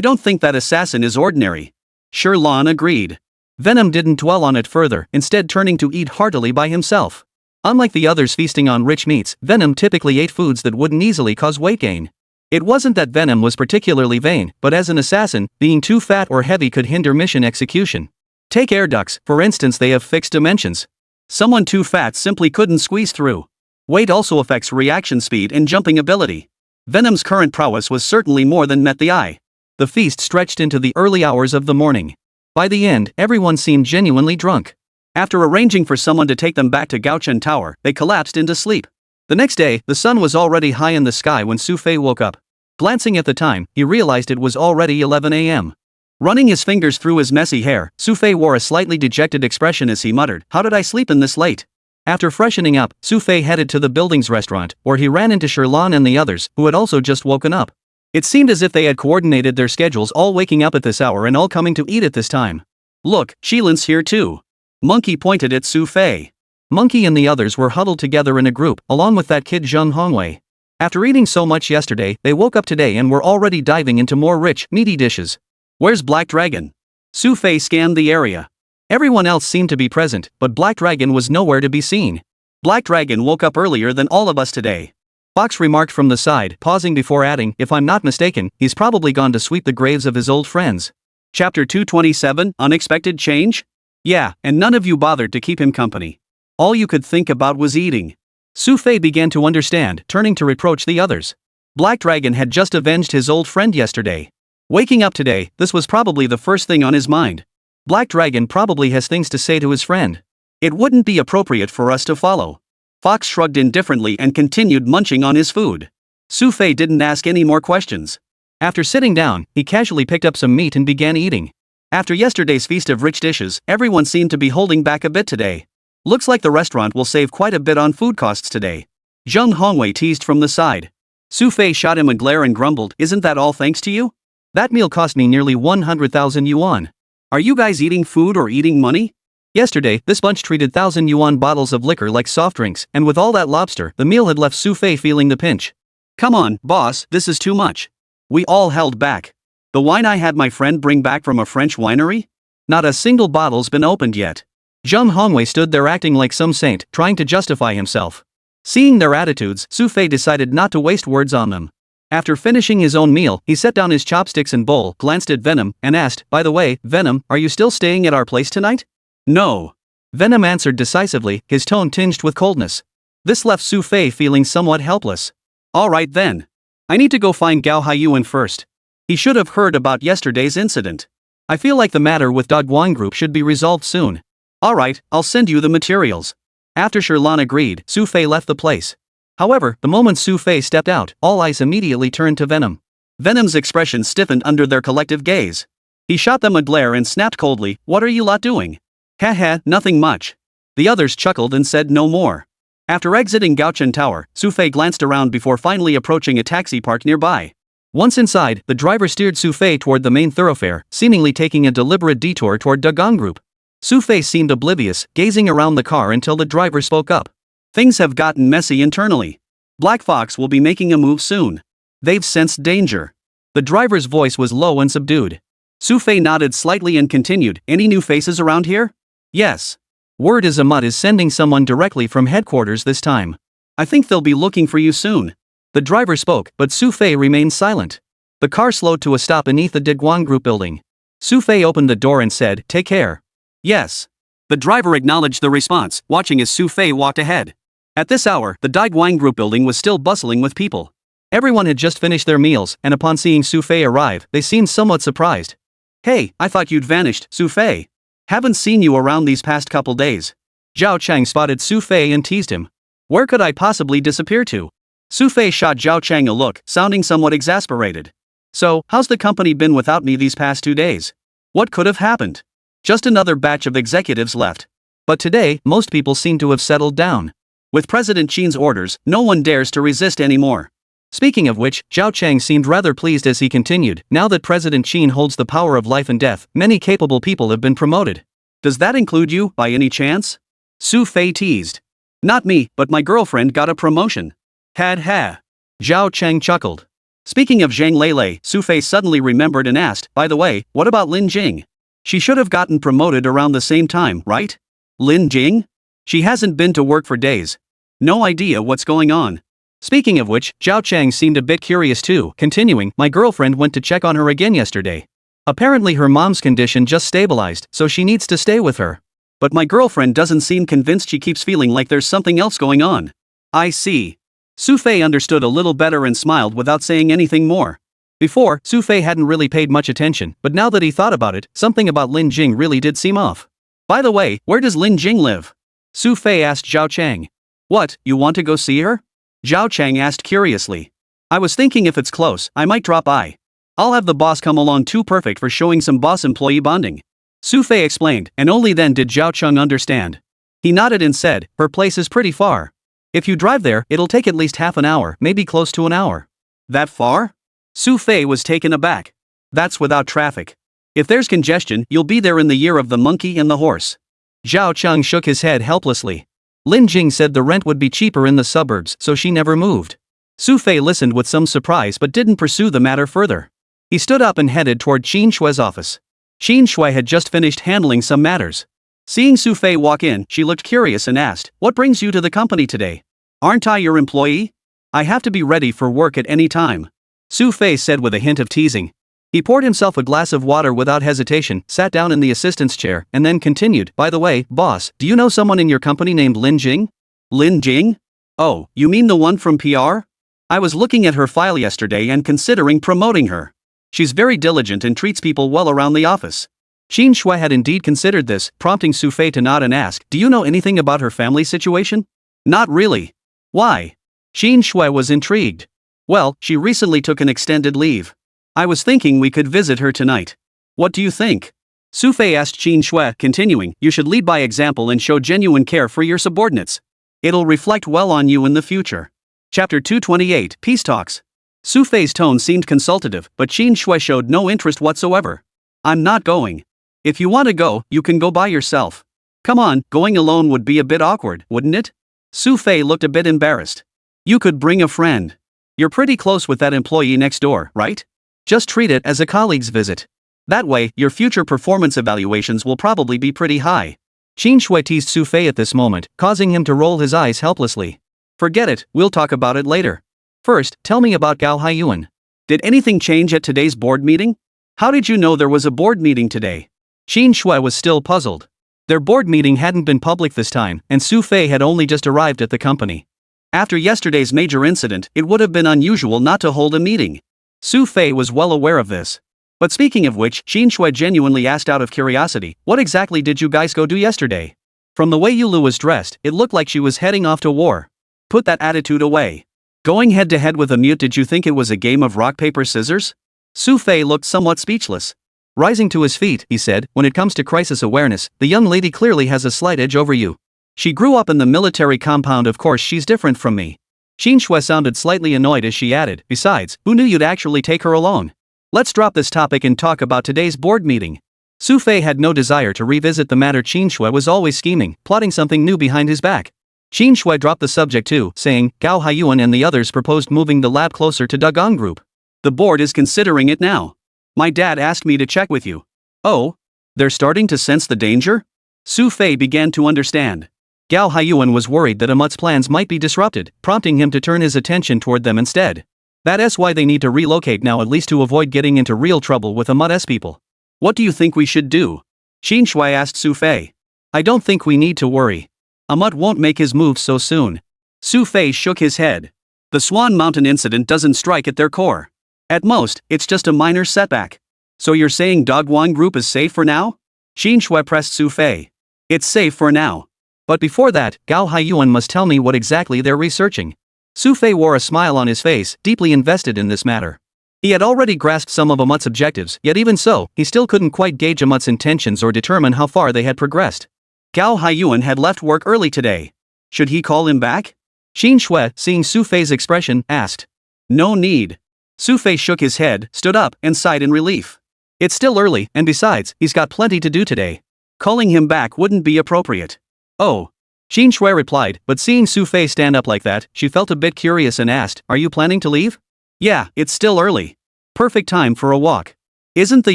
don't think that assassin is ordinary. Sherlan agreed. Venom didn't dwell on it further, instead turning to eat heartily by himself. Unlike the others feasting on rich meats, Venom typically ate foods that wouldn't easily cause weight gain. It wasn't that Venom was particularly vain, but as an assassin, being too fat or heavy could hinder mission execution. Take air ducts, for instance, they have fixed dimensions. Someone too fat simply couldn't squeeze through. Weight also affects reaction speed and jumping ability. Venom's current prowess was certainly more than met the eye. The feast stretched into the early hours of the morning. By the end, everyone seemed genuinely drunk. After arranging for someone to take them back to Gaochen Tower, they collapsed into sleep. The next day, the sun was already high in the sky when Xu Fei woke up. Glancing at the time, he realized it was already 11 a.m. Running his fingers through his messy hair, Xu Fei wore a slightly dejected expression as he muttered, how did I sleep in this late? After freshening up, Xu Fei headed to the building's restaurant, where he ran into Sherlan and the others, who had also just woken up. It seemed as if they had coordinated their schedules, all waking up at this hour and all coming to eat at this time. Look, Shilin's here too. Monkey pointed at Xu Fei. Monkey and the others were huddled together in a group, along with that kid Zhang Hongwei. After eating so much yesterday, they woke up today and were already diving into more rich, meaty dishes. Where's Black Dragon? Xu Fei scanned the area. Everyone else seemed to be present, but Black Dragon was nowhere to be seen. Black Dragon woke up earlier than all of us today. Fox remarked from the side, pausing before adding, if I'm not mistaken, he's probably gone to sweep the graves of his old friends. Chapter 227, Unexpected Change? Yeah, and none of you bothered to keep him company. All you could think about was eating. Xu Fei began to understand, turning to reproach the others. Black Dragon had just avenged his old friend yesterday. Waking up today, this was probably the first thing on his mind. Black Dragon probably has things to say to his friend. It wouldn't be appropriate for us to follow. Fox shrugged indifferently and continued munching on his food. Xu Fei didn't ask any more questions. After sitting down, he casually picked up some meat and began eating. After yesterday's feast of rich dishes, everyone seemed to be holding back a bit today. Looks like the restaurant will save quite a bit on food costs today. Zhang Hongwei teased from the side. Xu Fei shot him a glare and grumbled, isn't that all thanks to you? That meal cost me nearly 100,000 yuan. Are you guys eating food or eating money? Yesterday, this bunch treated 1,000 yuan bottles of liquor like soft drinks, and with all that lobster, the meal had left Xu Fei feeling the pinch. Come on, boss, this is too much. We all held back. The wine I had my friend bring back from a French winery? Not a single bottle's been opened yet. Zhang Hongwei stood there acting like some saint, trying to justify himself. Seeing their attitudes, Xu Fei decided not to waste words on them. After finishing his own meal, he set down his chopsticks and bowl, glanced at Venom, and asked, by the way, Venom, are you still staying at our place tonight? No. Venom answered decisively, his tone tinged with coldness. This left Xu Fei feeling somewhat helpless. Alright then. I need to go find Gao Haiyuan first. He should have heard about yesterday's incident. I feel like the matter with Dogguan Group should be resolved soon. Alright, I'll send you the materials. After Sherlan agreed, Xu Fei left the place. However, the moment Xu Fei stepped out, all eyes immediately turned to Venom. Venom's expression stiffened under their collective gaze. He shot them a glare and snapped coldly, what are you lot doing? Haha, nothing much. The others chuckled and said no more. After exiting Gaochen Tower, Xu Fei glanced around before finally approaching a taxi parked nearby. Once inside, the driver steered Xu Fei toward the main thoroughfare, seemingly taking a deliberate detour toward Dogguan Group. Xu Fei seemed oblivious, gazing around the car until the driver spoke up. Things have gotten messy internally. Black Fox will be making a move soon. They've sensed danger. The driver's voice was low and subdued. Xu Fei nodded slightly and continued, any new faces around here? Yes. Word is Ahmad is sending someone directly from headquarters this time. I think they'll be looking for you soon. The driver spoke, but Xu Fei remained silent. The car slowed to a stop beneath the Diguan Group building. Xu Fei opened the door and said, take care. Yes. The driver acknowledged the response, watching as Xu Fei walked ahead. At this hour, the Diguan Group building was still bustling with people. Everyone had just finished their meals, and upon seeing Xu Fei arrive, they seemed somewhat surprised. Hey, I thought you'd vanished, Xu Fei. Haven't seen you around these past couple days. Zhao Chang spotted Xu Fei and teased him. Where could I possibly disappear to? Xu Fei shot Zhao Chang a look, sounding somewhat exasperated. So, how's the company been without me these past 2 days? What could have happened? Just another batch of executives left. But today, most people seem to have settled down. With President Qin's orders, no one dares to resist anymore. Speaking of which, Zhao Chang seemed rather pleased as he continued, now that President Qin holds the power of life and death, many capable people have been promoted. Does that include you, by any chance? Xu Fei teased. Not me, but my girlfriend got a promotion. Had ha. Zhao Chang chuckled. Speaking of Zhang Lele, Xu Fei suddenly remembered and asked, by the way, what about Lin Jing? She should have gotten promoted around the same time, right? Lin Jing? She hasn't been to work for days. No idea what's going on. Speaking of which, Zhao Chang seemed a bit curious too, continuing, my girlfriend went to check on her again yesterday. Apparently her mom's condition just stabilized, so she needs to stay with her. But my girlfriend doesn't seem convinced, she keeps feeling like there's something else going on. I see. Xu Fei understood a little better and smiled without saying anything more. Before, Xu Fei hadn't really paid much attention, but now that he thought about it, something about Lin Jing really did seem off. By the way, where does Lin Jing live? Xu Fei asked Zhao Chang. What, you want to go see her? Zhao Chang asked curiously. I was thinking if it's close, I might drop by. I'll have the boss come along too, perfect for showing some boss-employee bonding. Xu Fei explained, and only then did Zhao Chang understand. He nodded and said, her place is pretty far. If you drive there, it'll take at least half an hour, maybe close to an hour. That far? Xu Fei was taken aback. That's without traffic. If there's congestion, you'll be there in the year of the monkey and the horse. Zhao Cheng shook his head helplessly. Lin Jing said the rent would be cheaper in the suburbs, so she never moved. Xu Fei listened with some surprise but didn't pursue the matter further. He stood up and headed toward Qin Shui's office. Qin Shui had just finished handling some matters. Seeing Xu Fei walk in, she looked curious and asked, "What brings you to the company today? Aren't I your employee? I have to be ready for work at any time." Xu Fei said with a hint of teasing. He poured himself a glass of water without hesitation, sat down in the assistant's chair, and then continued, "By the way, boss, do you know someone in your company named Lin Jing?" Lin Jing? Oh, you mean the one from PR? I was looking at her file yesterday and considering promoting her. She's very diligent and treats people well around the office. Qin Shui had indeed considered this, prompting Xu Fei to nod and ask, "Do you know anything about her family situation?" "Not really." "Why?" Qin Shui was intrigued. "Well, she recently took an extended leave. I was thinking we could visit her tonight. What do you think?" Xu Fei asked Qin Shui, continuing, "You should lead by example and show genuine care for your subordinates. It'll reflect well on you in the future." Chapter 228, Peace Talks. Xu Fei's tone seemed consultative, but Qin Shui showed no interest whatsoever. "I'm not going. If you want to go, you can go by yourself." "Come on, going alone would be a bit awkward, wouldn't it?" Xu Fei looked a bit embarrassed. "You could bring a friend. You're pretty close with that employee next door, right? Just treat it as a colleague's visit. That way, your future performance evaluations will probably be pretty high." Qin Shui teased Xu Fei at this moment, causing him to roll his eyes helplessly. "Forget it, we'll talk about it later. First, tell me about Gao Haiyuan. Did anything change at today's board meeting? How did you know there was a board meeting today?" Qin Shui was still puzzled. Their board meeting hadn't been public this time, and Xu Fei had only just arrived at the company. After yesterday's major incident, it would have been unusual not to hold a meeting. Xu Fei was well aware of this. But speaking of which, Qin Shui genuinely asked out of curiosity, "What exactly did you guys go do yesterday? From the way Yulu was dressed, it looked like she was heading off to war. Put that attitude away. Going head to head with a mute, did you think it was a game of rock paper scissors?" Xu Fei looked somewhat speechless. Rising to his feet, he said, "When it comes to crisis awareness, the young lady clearly has a slight edge over you. She grew up in the military compound, of course she's different from me." Qin Shui sounded slightly annoyed as she added, "Besides, who knew you'd actually take her along? Let's drop this topic and talk about today's board meeting." Xu Fei had no desire to revisit the matter. Qin Shui was always scheming, plotting something new behind his back. Qin Shui dropped the subject too, saying, "Gao Haiyuan and the others proposed moving the lab closer to Dagong Group. The board is considering it now. My dad asked me to check with you." "Oh? They're starting to sense the danger?" Xu Fei began to understand. Gao Haiyuan was worried that Amut's plans might be disrupted, prompting him to turn his attention toward them instead. That's why they need to relocate now, at least to avoid getting into real trouble with Amut's people. "What do you think we should do?" Qin Shui asked Xu Fei. "I don't think we need to worry. Amut won't make his moves so soon." Xu Fei shook his head. The Swan Mountain incident doesn't strike at their core. At most, it's just a minor setback. "So you're saying Dagwon Group is safe for now?" Qin Shui pressed Xu Fei. "It's safe for now. But before that, Gao Haiyuan must tell me what exactly they're researching." Xu Fei wore a smile on his face, deeply invested in this matter. He had already grasped some of Amut's objectives, yet even so, he still couldn't quite gauge Amut's intentions or determine how far they had progressed. Gao Haiyuan had left work early today. Should he call him back? Qin Shui, seeing Xu Fei's expression, asked. "No need." Xu Fei shook his head, stood up, and sighed in relief. "It's still early, and besides, he's got plenty to do today. Calling him back wouldn't be appropriate." "Oh." Qin Shui replied, but seeing Xu Fei stand up like that, she felt a bit curious and asked, "Are you planning to leave?" "Yeah, it's still early. Perfect time for a walk. Isn't the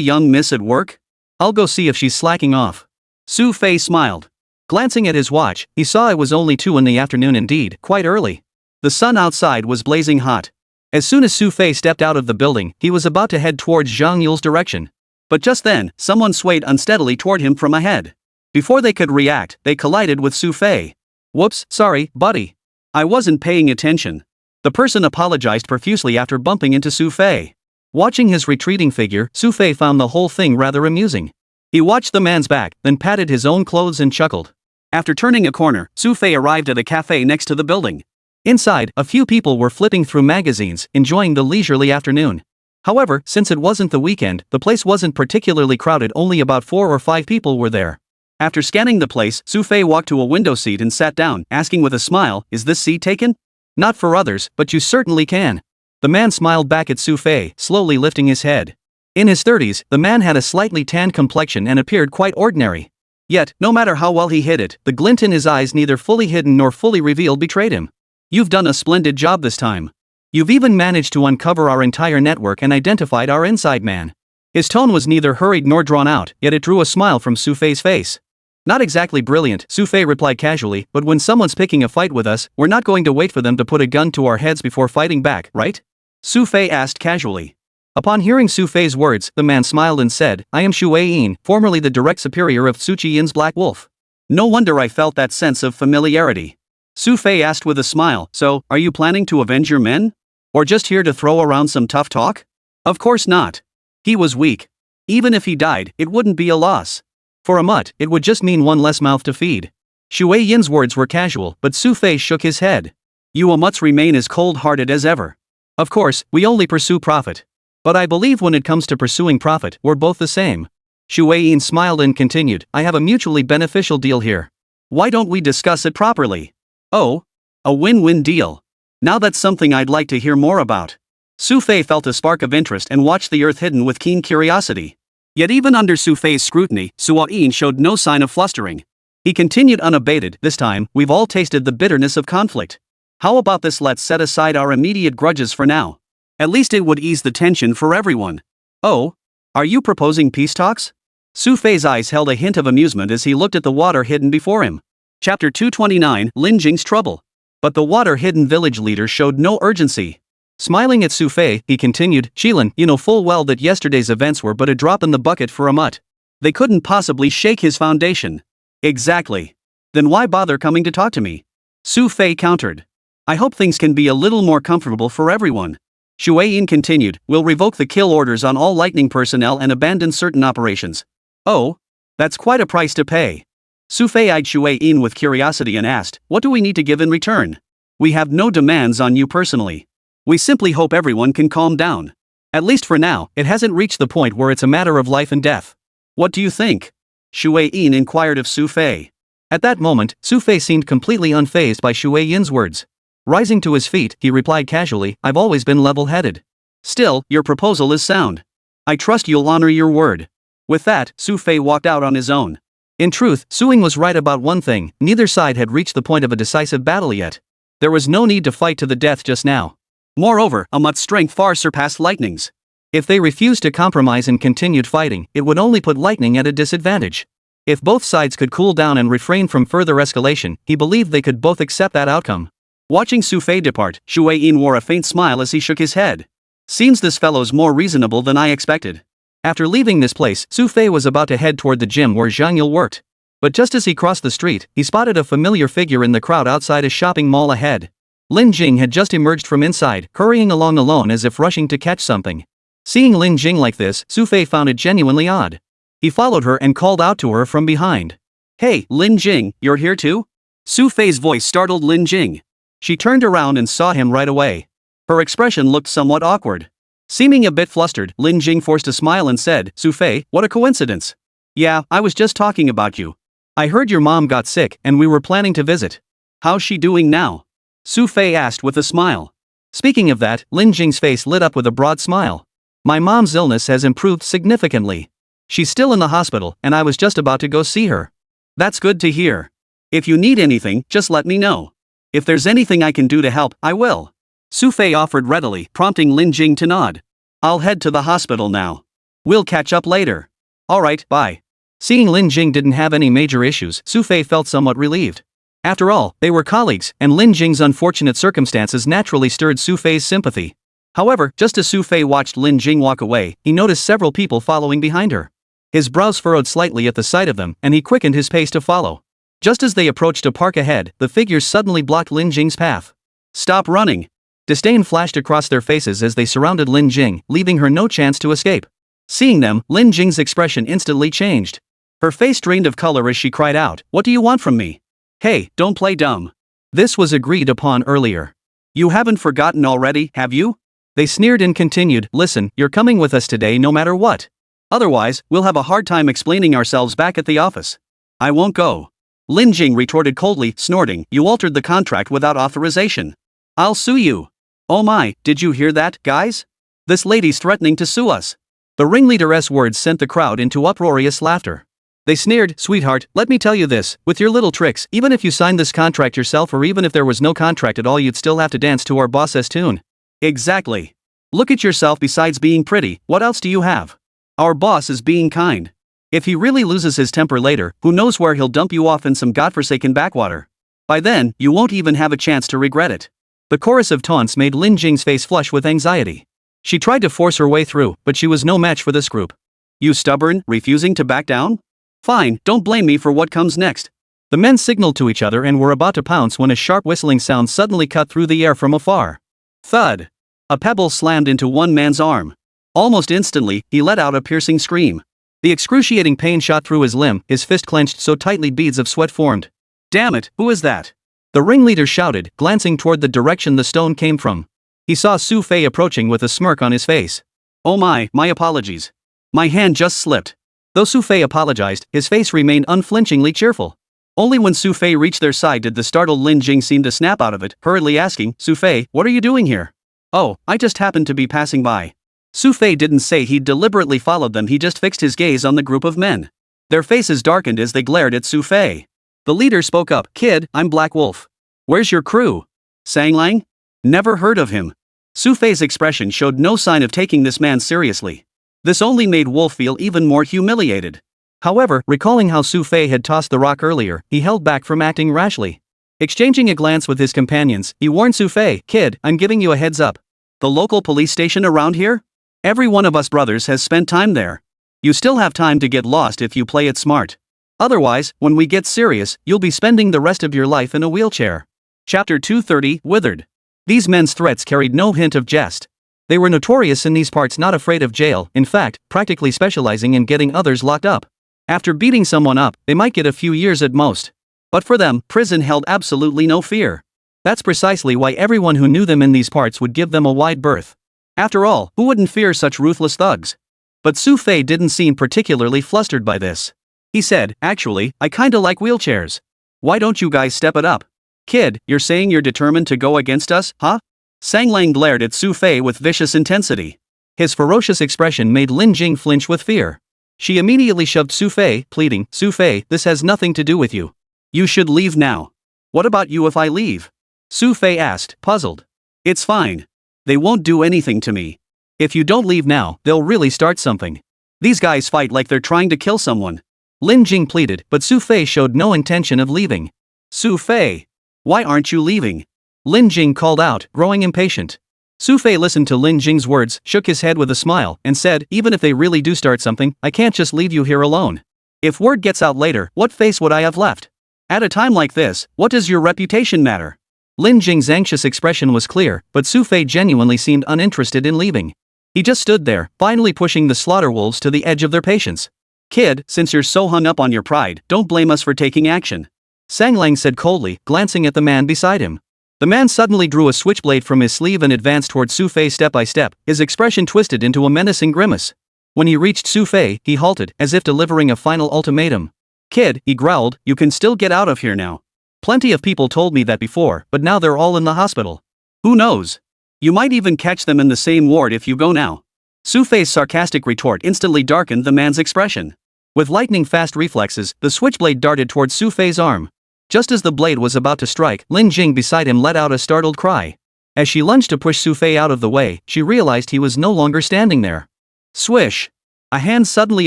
young miss at work? I'll go see if she's slacking off." Xu Fei smiled. Glancing at his watch, he saw it was only 2 in the afternoon, indeed, quite early. The sun outside was blazing hot. As soon as Xu Fei stepped out of the building, he was about to head towards Zhang Yule's direction. But just then, someone swayed unsteadily toward him from ahead. Before they could react, they collided with Xu Fei. "Whoops, sorry, buddy. I wasn't paying attention." The person apologized profusely after bumping into Xu Fei. Watching his retreating figure, Xu Fei found the whole thing rather amusing. He watched the man's back, then patted his own clothes and chuckled. After turning a corner, Xu Fei arrived at a cafe next to the building. Inside, a few people were flipping through magazines, enjoying the leisurely afternoon. However, since it wasn't the weekend, the place wasn't particularly crowded. Only about 4 or 5 people were there. After scanning the place, Xu Fei walked to a window seat and sat down, asking with a smile, "Is this seat taken?" "Not for others, but you certainly can." The man smiled back at Xu Fei, slowly lifting his head. In his 30s, the man had a slightly tanned complexion and appeared quite ordinary. Yet, no matter how well he hid it, the glint in his eyes neither fully hidden nor fully revealed betrayed him. "You've done a splendid job this time. You've even managed to uncover our entire network and identified our inside man." His tone was neither hurried nor drawn out, yet it drew a smile from Xu Fei's face. "Not exactly brilliant," Xu Fei replied casually, "but when someone's picking a fight with us, we're not going to wait for them to put a gun to our heads before fighting back, right?" Xu Fei asked casually. Upon hearing Xu Fei's words, the man smiled and said, "I am Xu Yin, formerly the direct superior of Su Yin's Black Wolf." "No wonder I felt that sense of familiarity." Xu Fei asked with a smile, "So, are you planning to avenge your men? Or just here to throw around some tough talk?" "Of course not. He was weak. Even if he died, it wouldn't be a loss. For a mutt, it would just mean one less mouth to feed." Xu Yin's words were casual, but Xu Fei shook his head. "You mutts remain as cold-hearted as ever. Of course, we only pursue profit. But I believe when it comes to pursuing profit, we're both the same." Xu Yin smiled and continued, "I have a mutually beneficial deal here. Why don't we discuss it properly?" "Oh? A win-win deal. Now that's something I'd like to hear more about." Xu Fei felt a spark of interest and watched the earth hidden with keen curiosity. Yet even under Xu Fei's scrutiny, Xu Yin showed no sign of flustering. He continued unabated, "This time, we've all tasted the bitterness of conflict. How about this? Let's set aside our immediate grudges for now. At least it would ease the tension for everyone." "Oh? Are you proposing peace talks?" Xu Fei's eyes held a hint of amusement as he looked at the water hidden before him. Chapter 229, Lin Jing's Trouble. But the water-hidden village leader showed no urgency. Smiling at Xu Fei, he continued, "Shilin, you know full well that yesterday's events were but a drop in the bucket for a mutt. They couldn't possibly shake his foundation." "Exactly. Then why bother coming to talk to me?" Xu Fei countered. "I hope things can be a little more comfortable for everyone." Xu Yin continued, "We'll revoke the kill orders on all lightning personnel and abandon certain operations." "Oh? That's quite a price to pay." Xu Fei eyed Xu Yin with curiosity and asked, "What do we need to give in return?" "We have no demands on you personally. We simply hope everyone can calm down. At least for now, it hasn't reached the point where it's a matter of life and death. What do you think?" Xu Yin inquired of Xu Fei. At that moment, Xu Fei seemed completely unfazed by Xu Yin's words. Rising to his feet, he replied casually, "I've always been level-headed. Still, your proposal is sound. I trust you'll honor your word." With that, Xu Fei walked out on his own. In truth, Xu Ying was right about one thing: neither side had reached the point of a decisive battle yet. There was no need to fight to the death just now. Moreover, a mutt's strength far surpassed Lightning's. If they refused to compromise and continued fighting, it would only put Lightning at a disadvantage. If both sides could cool down and refrain from further escalation, he believed they could both accept that outcome. Watching Xu Fei depart, Xu Yin wore a faint smile as he shook his head. "Seems this fellow's more reasonable than I expected." After leaving this place, Xu Fei was about to head toward the gym where Zhang Yule worked. But just as he crossed the street, he spotted a familiar figure in the crowd outside a shopping mall ahead. Lin Jing had just emerged from inside, hurrying along alone as if rushing to catch something. Seeing Lin Jing like this, Xu Fei found it genuinely odd. He followed her and called out to her from behind. "Hey, Lin Jing, you're here too?" Xu Fei's voice startled Lin Jing. She turned around and saw him right away. Her expression looked somewhat awkward. Seeming a bit flustered, Lin Jing forced a smile and said, "Xu Fei, what a coincidence. Yeah, I was just talking about you. I heard your mom got sick and we were planning to visit. How's she doing now?" Xu Fei asked with a smile. Speaking of that, Lin Jing's face lit up with a broad smile. "My mom's illness has improved significantly. She's still in the hospital and I was just about to go see her." "That's good to hear. If you need anything, just let me know. If there's anything I can do to help, I will." Xu Fei offered readily, prompting Lin Jing to nod. "I'll head to the hospital now. We'll catch up later." "Alright, bye." Seeing Lin Jing didn't have any major issues, Xu Fei felt somewhat relieved. After all, they were colleagues, and Lin Jing's unfortunate circumstances naturally stirred Xu Fei's sympathy. However, just as Xu Fei watched Lin Jing walk away, he noticed several people following behind her. His brows furrowed slightly at the sight of them, and he quickened his pace to follow. Just as they approached a park ahead, the figures suddenly blocked Lin Jing's path. "Stop running!" Disdain flashed across their faces as they surrounded Lin Jing, leaving her no chance to escape. Seeing them, Lin Jing's expression instantly changed. Her face drained of color as she cried out, "What do you want from me? Hey, don't play dumb. This was agreed upon earlier. You haven't forgotten already, have you?" They sneered and continued, "Listen, you're coming with us today no matter what. Otherwise, we'll have a hard time explaining ourselves back at the office. I won't go. Lin Jing retorted coldly, snorting, you altered the contract without authorization. I'll sue you. Oh my, did you hear that, guys? This lady's threatening to sue us. The ringleader's words sent the crowd into uproarious laughter. They sneered, sweetheart, let me tell you this, with your little tricks, even if you signed this contract yourself or even if there was no contract at all you'd still have to dance to our boss's tune. Exactly. Look at yourself. Besides being pretty, what else do you have? Our boss is being kind. If he really loses his temper later, who knows where he'll dump you off in some godforsaken backwater. By then, you won't even have a chance to regret it. The chorus of taunts made Lin Jing's face flush with anxiety. She tried to force her way through, but she was no match for this group. You stubborn, refusing to back down? Fine, don't blame me for what comes next. The men signaled to each other and were about to pounce when a sharp whistling sound suddenly cut through the air from afar. Thud! A pebble slammed into one man's arm. Almost instantly, he let out a piercing scream. The excruciating pain shot through his limb, his fist clenched so tightly beads of sweat formed. Damn it, who is that? The ringleader shouted, glancing toward the direction the stone came from. He saw Xu Fei approaching with a smirk on his face. Oh my apologies. My hand just slipped. Though Xu Fei apologized, his face remained unflinchingly cheerful. Only when Xu Fei reached their side did the startled Lin Jing seem to snap out of it, hurriedly asking, Xu Fei, what are you doing here? Oh, I just happened to be passing by. Xu Fei didn't say he'd deliberately followed them, he just fixed his gaze on the group of men. Their faces darkened as they glared at Xu Fei. The leader spoke up, kid, I'm Black Wolf. Where's your crew? Sanglang? Never heard of him. Xu Fei's expression showed no sign of taking this man seriously. This only made Wolf feel even more humiliated. However, recalling how Xu Fei had tossed the rock earlier, he held back from acting rashly. Exchanging a glance with his companions, he warned Xu Fei, kid, I'm giving you a heads up. The local police station around here? Every one of us brothers has spent time there. You still have time to get lost if you play it smart. Otherwise, when we get serious, you'll be spending the rest of your life in a wheelchair. Chapter 230, Withered. These men's threats carried no hint of jest. They were notorious in these parts, not afraid of jail, in fact, practically specializing in getting others locked up. After beating someone up, they might get a few years at most. But for them, prison held absolutely no fear. That's precisely why everyone who knew them in these parts would give them a wide berth. After all, who wouldn't fear such ruthless thugs? But Xu Fei didn't seem particularly flustered by this. He said, actually, I kinda like wheelchairs. Why don't you guys step it up? Kid, you're saying you're determined to go against us, huh? Sanglang glared at Xu Fei with vicious intensity. His ferocious expression made Lin Jing flinch with fear. She immediately shoved Xu Fei, pleading, Xu Fei, this has nothing to do with you. You should leave now. What about you if I leave? Xu Fei asked, puzzled. It's fine. They won't do anything to me. If you don't leave now, they'll really start something. These guys fight like they're trying to kill someone. Lin Jing pleaded, but Xu Fei showed no intention of leaving. Xu Fei! Why aren't you leaving? Lin Jing called out, growing impatient. Xu Fei listened to Lin Jing's words, shook his head with a smile, and said, even if they really do start something, I can't just leave you here alone. If word gets out later, what face would I have left? At a time like this, what does your reputation matter? Lin Jing's anxious expression was clear, but Xu Fei genuinely seemed uninterested in leaving. He just stood there, finally pushing the slaughter wolves to the edge of their patience. Kid, since you're so hung up on your pride, don't blame us for taking action. Sanglang said coldly, glancing at the man beside him. The man suddenly drew a switchblade from his sleeve and advanced toward Xu Fei step by step, his expression twisted into a menacing grimace. When he reached Xu Fei, he halted, as if delivering a final ultimatum. Kid, he growled, you can still get out of here now. Plenty of people told me that before, but now they're all in the hospital. Who knows? You might even catch them in the same ward if you go now. Xu Fei's sarcastic retort instantly darkened the man's expression. With lightning-fast reflexes, the switchblade darted toward Xu Fei's arm. Just as the blade was about to strike, Lin Jing beside him let out a startled cry. As she lunged to push Xu Fei out of the way, she realized he was no longer standing there. Swish! A hand suddenly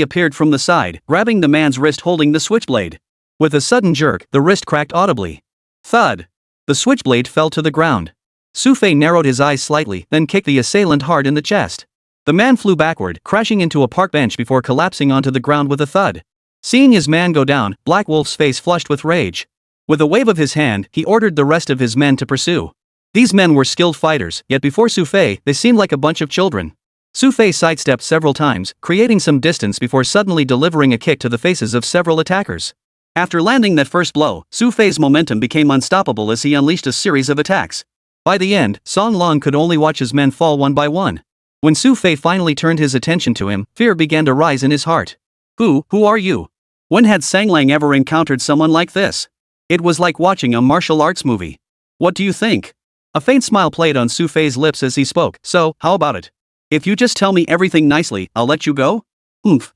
appeared from the side, grabbing the man's wrist holding the switchblade. With a sudden jerk, the wrist cracked audibly. Thud! The switchblade fell to the ground. Xu Fei narrowed his eyes slightly, then kicked the assailant hard in the chest. The man flew backward, crashing into a park bench before collapsing onto the ground with a thud. Seeing his man go down, Black Wolf's face flushed with rage. With a wave of his hand, he ordered the rest of his men to pursue. These men were skilled fighters, yet before Xu Fei, they seemed like a bunch of children. Xu Fei sidestepped several times, creating some distance before suddenly delivering a kick to the faces of several attackers. After landing that first blow, Xu Fei's momentum became unstoppable as he unleashed a series of attacks. By the end, Song Long could only watch his men fall one by one. When Xu Fei finally turned his attention to him, fear began to rise in his heart. Who are you? When had Sanglang ever encountered someone like this? It was like watching a martial arts movie. What do you think? A faint smile played on Xu Fei's lips as he spoke. So, how about it? If you just tell me everything nicely, I'll let you go?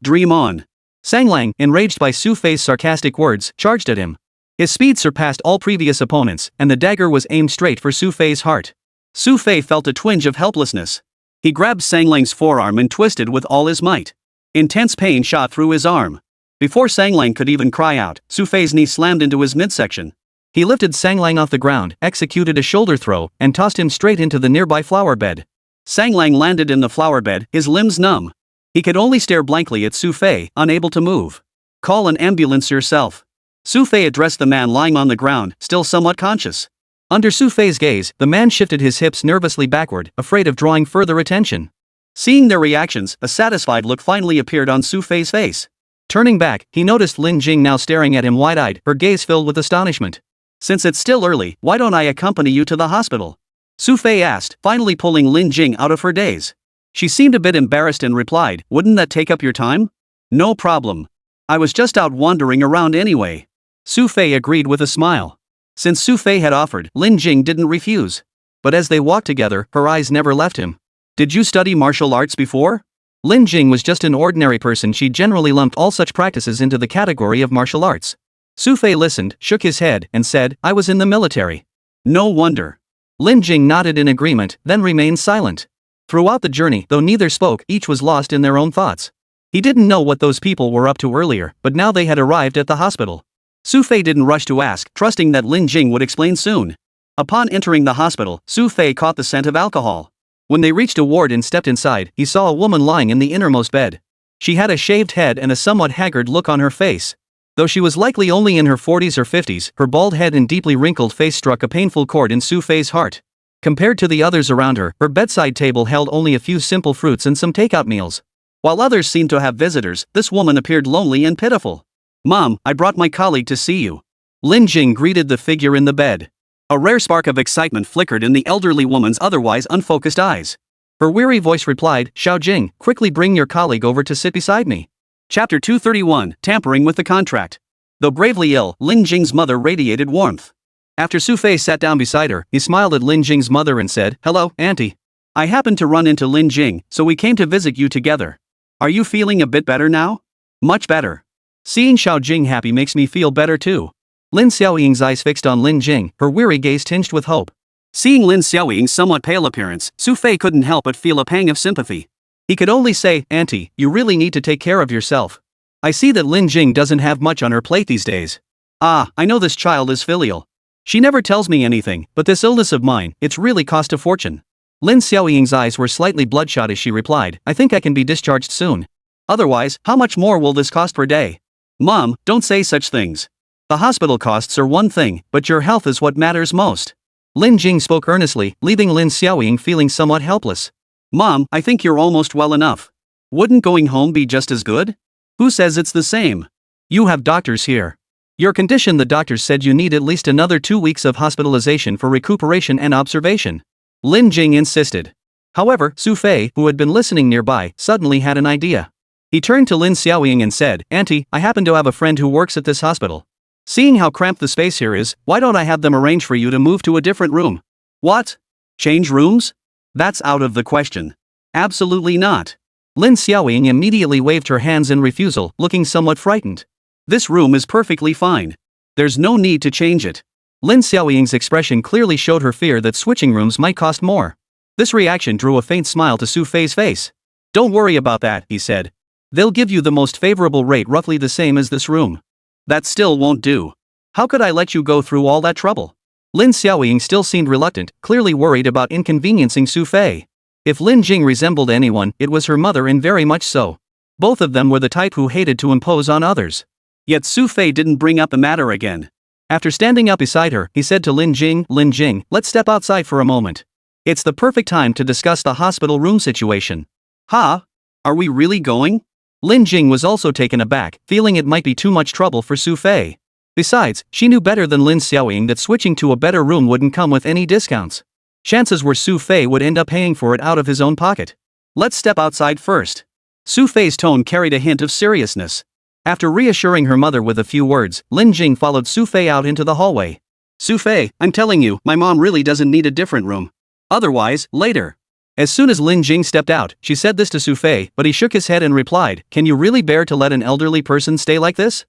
Dream on. Sanglang, enraged by Xu Fei's sarcastic words, charged at him. His speed surpassed all previous opponents, and the dagger was aimed straight for Xu Fei's heart. Xu Fei felt a twinge of helplessness. He grabbed Sanglang's forearm and twisted with all his might. Intense pain shot through his arm. Before Sanglang could even cry out, Xu Fei's knee slammed into his midsection. He lifted Sanglang off the ground, executed a shoulder throw, and tossed him straight into the nearby flower bed. Sanglang landed in the flower bed, his limbs numb. He could only stare blankly at Xu Fei, unable to move. Call an ambulance yourself. Xu Fei addressed the man lying on the ground, still somewhat conscious. Under Xu Fei's gaze, the man shifted his hips nervously backward, afraid of drawing further attention. Seeing their reactions, a satisfied look finally appeared on Xu Fei's face. Turning back, he noticed Lin Jing now staring at him wide-eyed, her gaze filled with astonishment. Since it's still early, why don't I accompany you to the hospital? Xu Fei asked, finally pulling Lin Jing out of her daze. She seemed a bit embarrassed and replied, wouldn't that take up your time? No problem. I was just out wandering around anyway. Xu Fei agreed with a smile. Since Xu Fei had offered, Lin Jing didn't refuse. But as they walked together, her eyes never left him. Did you study martial arts before? Lin Jing was just an ordinary person. She generally lumped all such practices into the category of martial arts. Xu Fei listened, shook his head, and said, I was in the military. No wonder. Lin Jing nodded in agreement, then remained silent. Throughout the journey, though neither spoke, each was lost in their own thoughts. He didn't know what those people were up to earlier, but now they had arrived at the hospital. Xu Fei didn't rush to ask, trusting that Lin Jing would explain soon. Upon entering the hospital, Xu Fei caught the scent of alcohol. When they reached a ward and stepped inside, he saw a woman lying in the innermost bed. She had a shaved head and a somewhat haggard look on her face. Though she was likely only in her 40s or 50s, her bald head and deeply wrinkled face struck a painful chord in Xu Fei's heart. Compared to the others around her, her bedside table held only a few simple fruits and some takeout meals. While others seemed to have visitors, this woman appeared lonely and pitiful. Mom, I brought my colleague to see you. Lin Jing greeted the figure in the bed. A rare spark of excitement flickered in the elderly woman's otherwise unfocused eyes. Her weary voice replied, Xiao Jing, quickly bring your colleague over to sit beside me. Chapter 231, Tampering with the Contract. Though gravely ill, Lin Jing's mother radiated warmth. After Xu Fei sat down beside her, he smiled at Lin Jing's mother and said, Hello, Auntie. I happened to run into Lin Jing, so we came to visit you together. Are you feeling a bit better now? Much better. Seeing Xiao Jing happy makes me feel better too. Lin Xiaoying's eyes fixed on Lin Jing, her weary gaze tinged with hope. Seeing Lin Xiaoying's somewhat pale appearance, Xu Fei couldn't help but feel a pang of sympathy. He could only say, Auntie, you really need to take care of yourself. I see that Lin Jing doesn't have much on her plate these days. Ah, I know this child is filial. She never tells me anything, but this illness of mine, it's really cost a fortune. Lin Xiaoying's eyes were slightly bloodshot as she replied, I think I can be discharged soon. Otherwise, how much more will this cost per day? Mom, don't say such things. The hospital costs are one thing, but your health is what matters most. Lin Jing spoke earnestly, leaving Lin Xiaoying feeling somewhat helpless. Mom, I think you're almost well enough. Wouldn't going home be just as good? Who says it's the same? You have doctors here. Your condition, the doctors said you need at least another 2 weeks of hospitalization for recuperation and observation. Lin Jing insisted. However, Xu Fei, who had been listening nearby, suddenly had an idea. He turned to Lin Xiaoying and said, Auntie, I happen to have a friend who works at this hospital. Seeing how cramped the space here is, why don't I have them arrange for you to move to a different room? What? Change rooms? That's out of the question. Absolutely not. Lin Xiaoying immediately waved her hands in refusal, looking somewhat frightened. This room is perfectly fine. There's no need to change it. Lin Xiaoying's expression clearly showed her fear that switching rooms might cost more. This reaction drew a faint smile to Xu Fei's face. Don't worry about that, he said. They'll give you the most favorable rate, roughly the same as this room. That still won't do. How could I let you go through all that trouble? Lin Xiaoying still seemed reluctant, clearly worried about inconveniencing Xu Fei. If Lin Jing resembled anyone, it was her mother, and very much so. Both of them were the type who hated to impose on others. Yet Xu Fei didn't bring up the matter again. After standing up beside her, he said to Lin Jing, let's step outside for a moment. It's the perfect time to discuss the hospital room situation. Huh? Are we really going? Lin Jing was also taken aback, feeling it might be too much trouble for Xu Fei. Besides, she knew better than Lin Xiaoying that switching to a better room wouldn't come with any discounts. Chances were Xu Fei would end up paying for it out of his own pocket. Let's step outside first. Xu Fei's tone carried a hint of seriousness. After reassuring her mother with a few words, Lin Jing followed Xu Fei out into the hallway. Xu Fei, I'm telling you, my mom really doesn't need a different room. Otherwise, later. As soon as Lin Jing stepped out, she said this to Xu Fei, but he shook his head and replied, can you really bear to let an elderly person stay like this?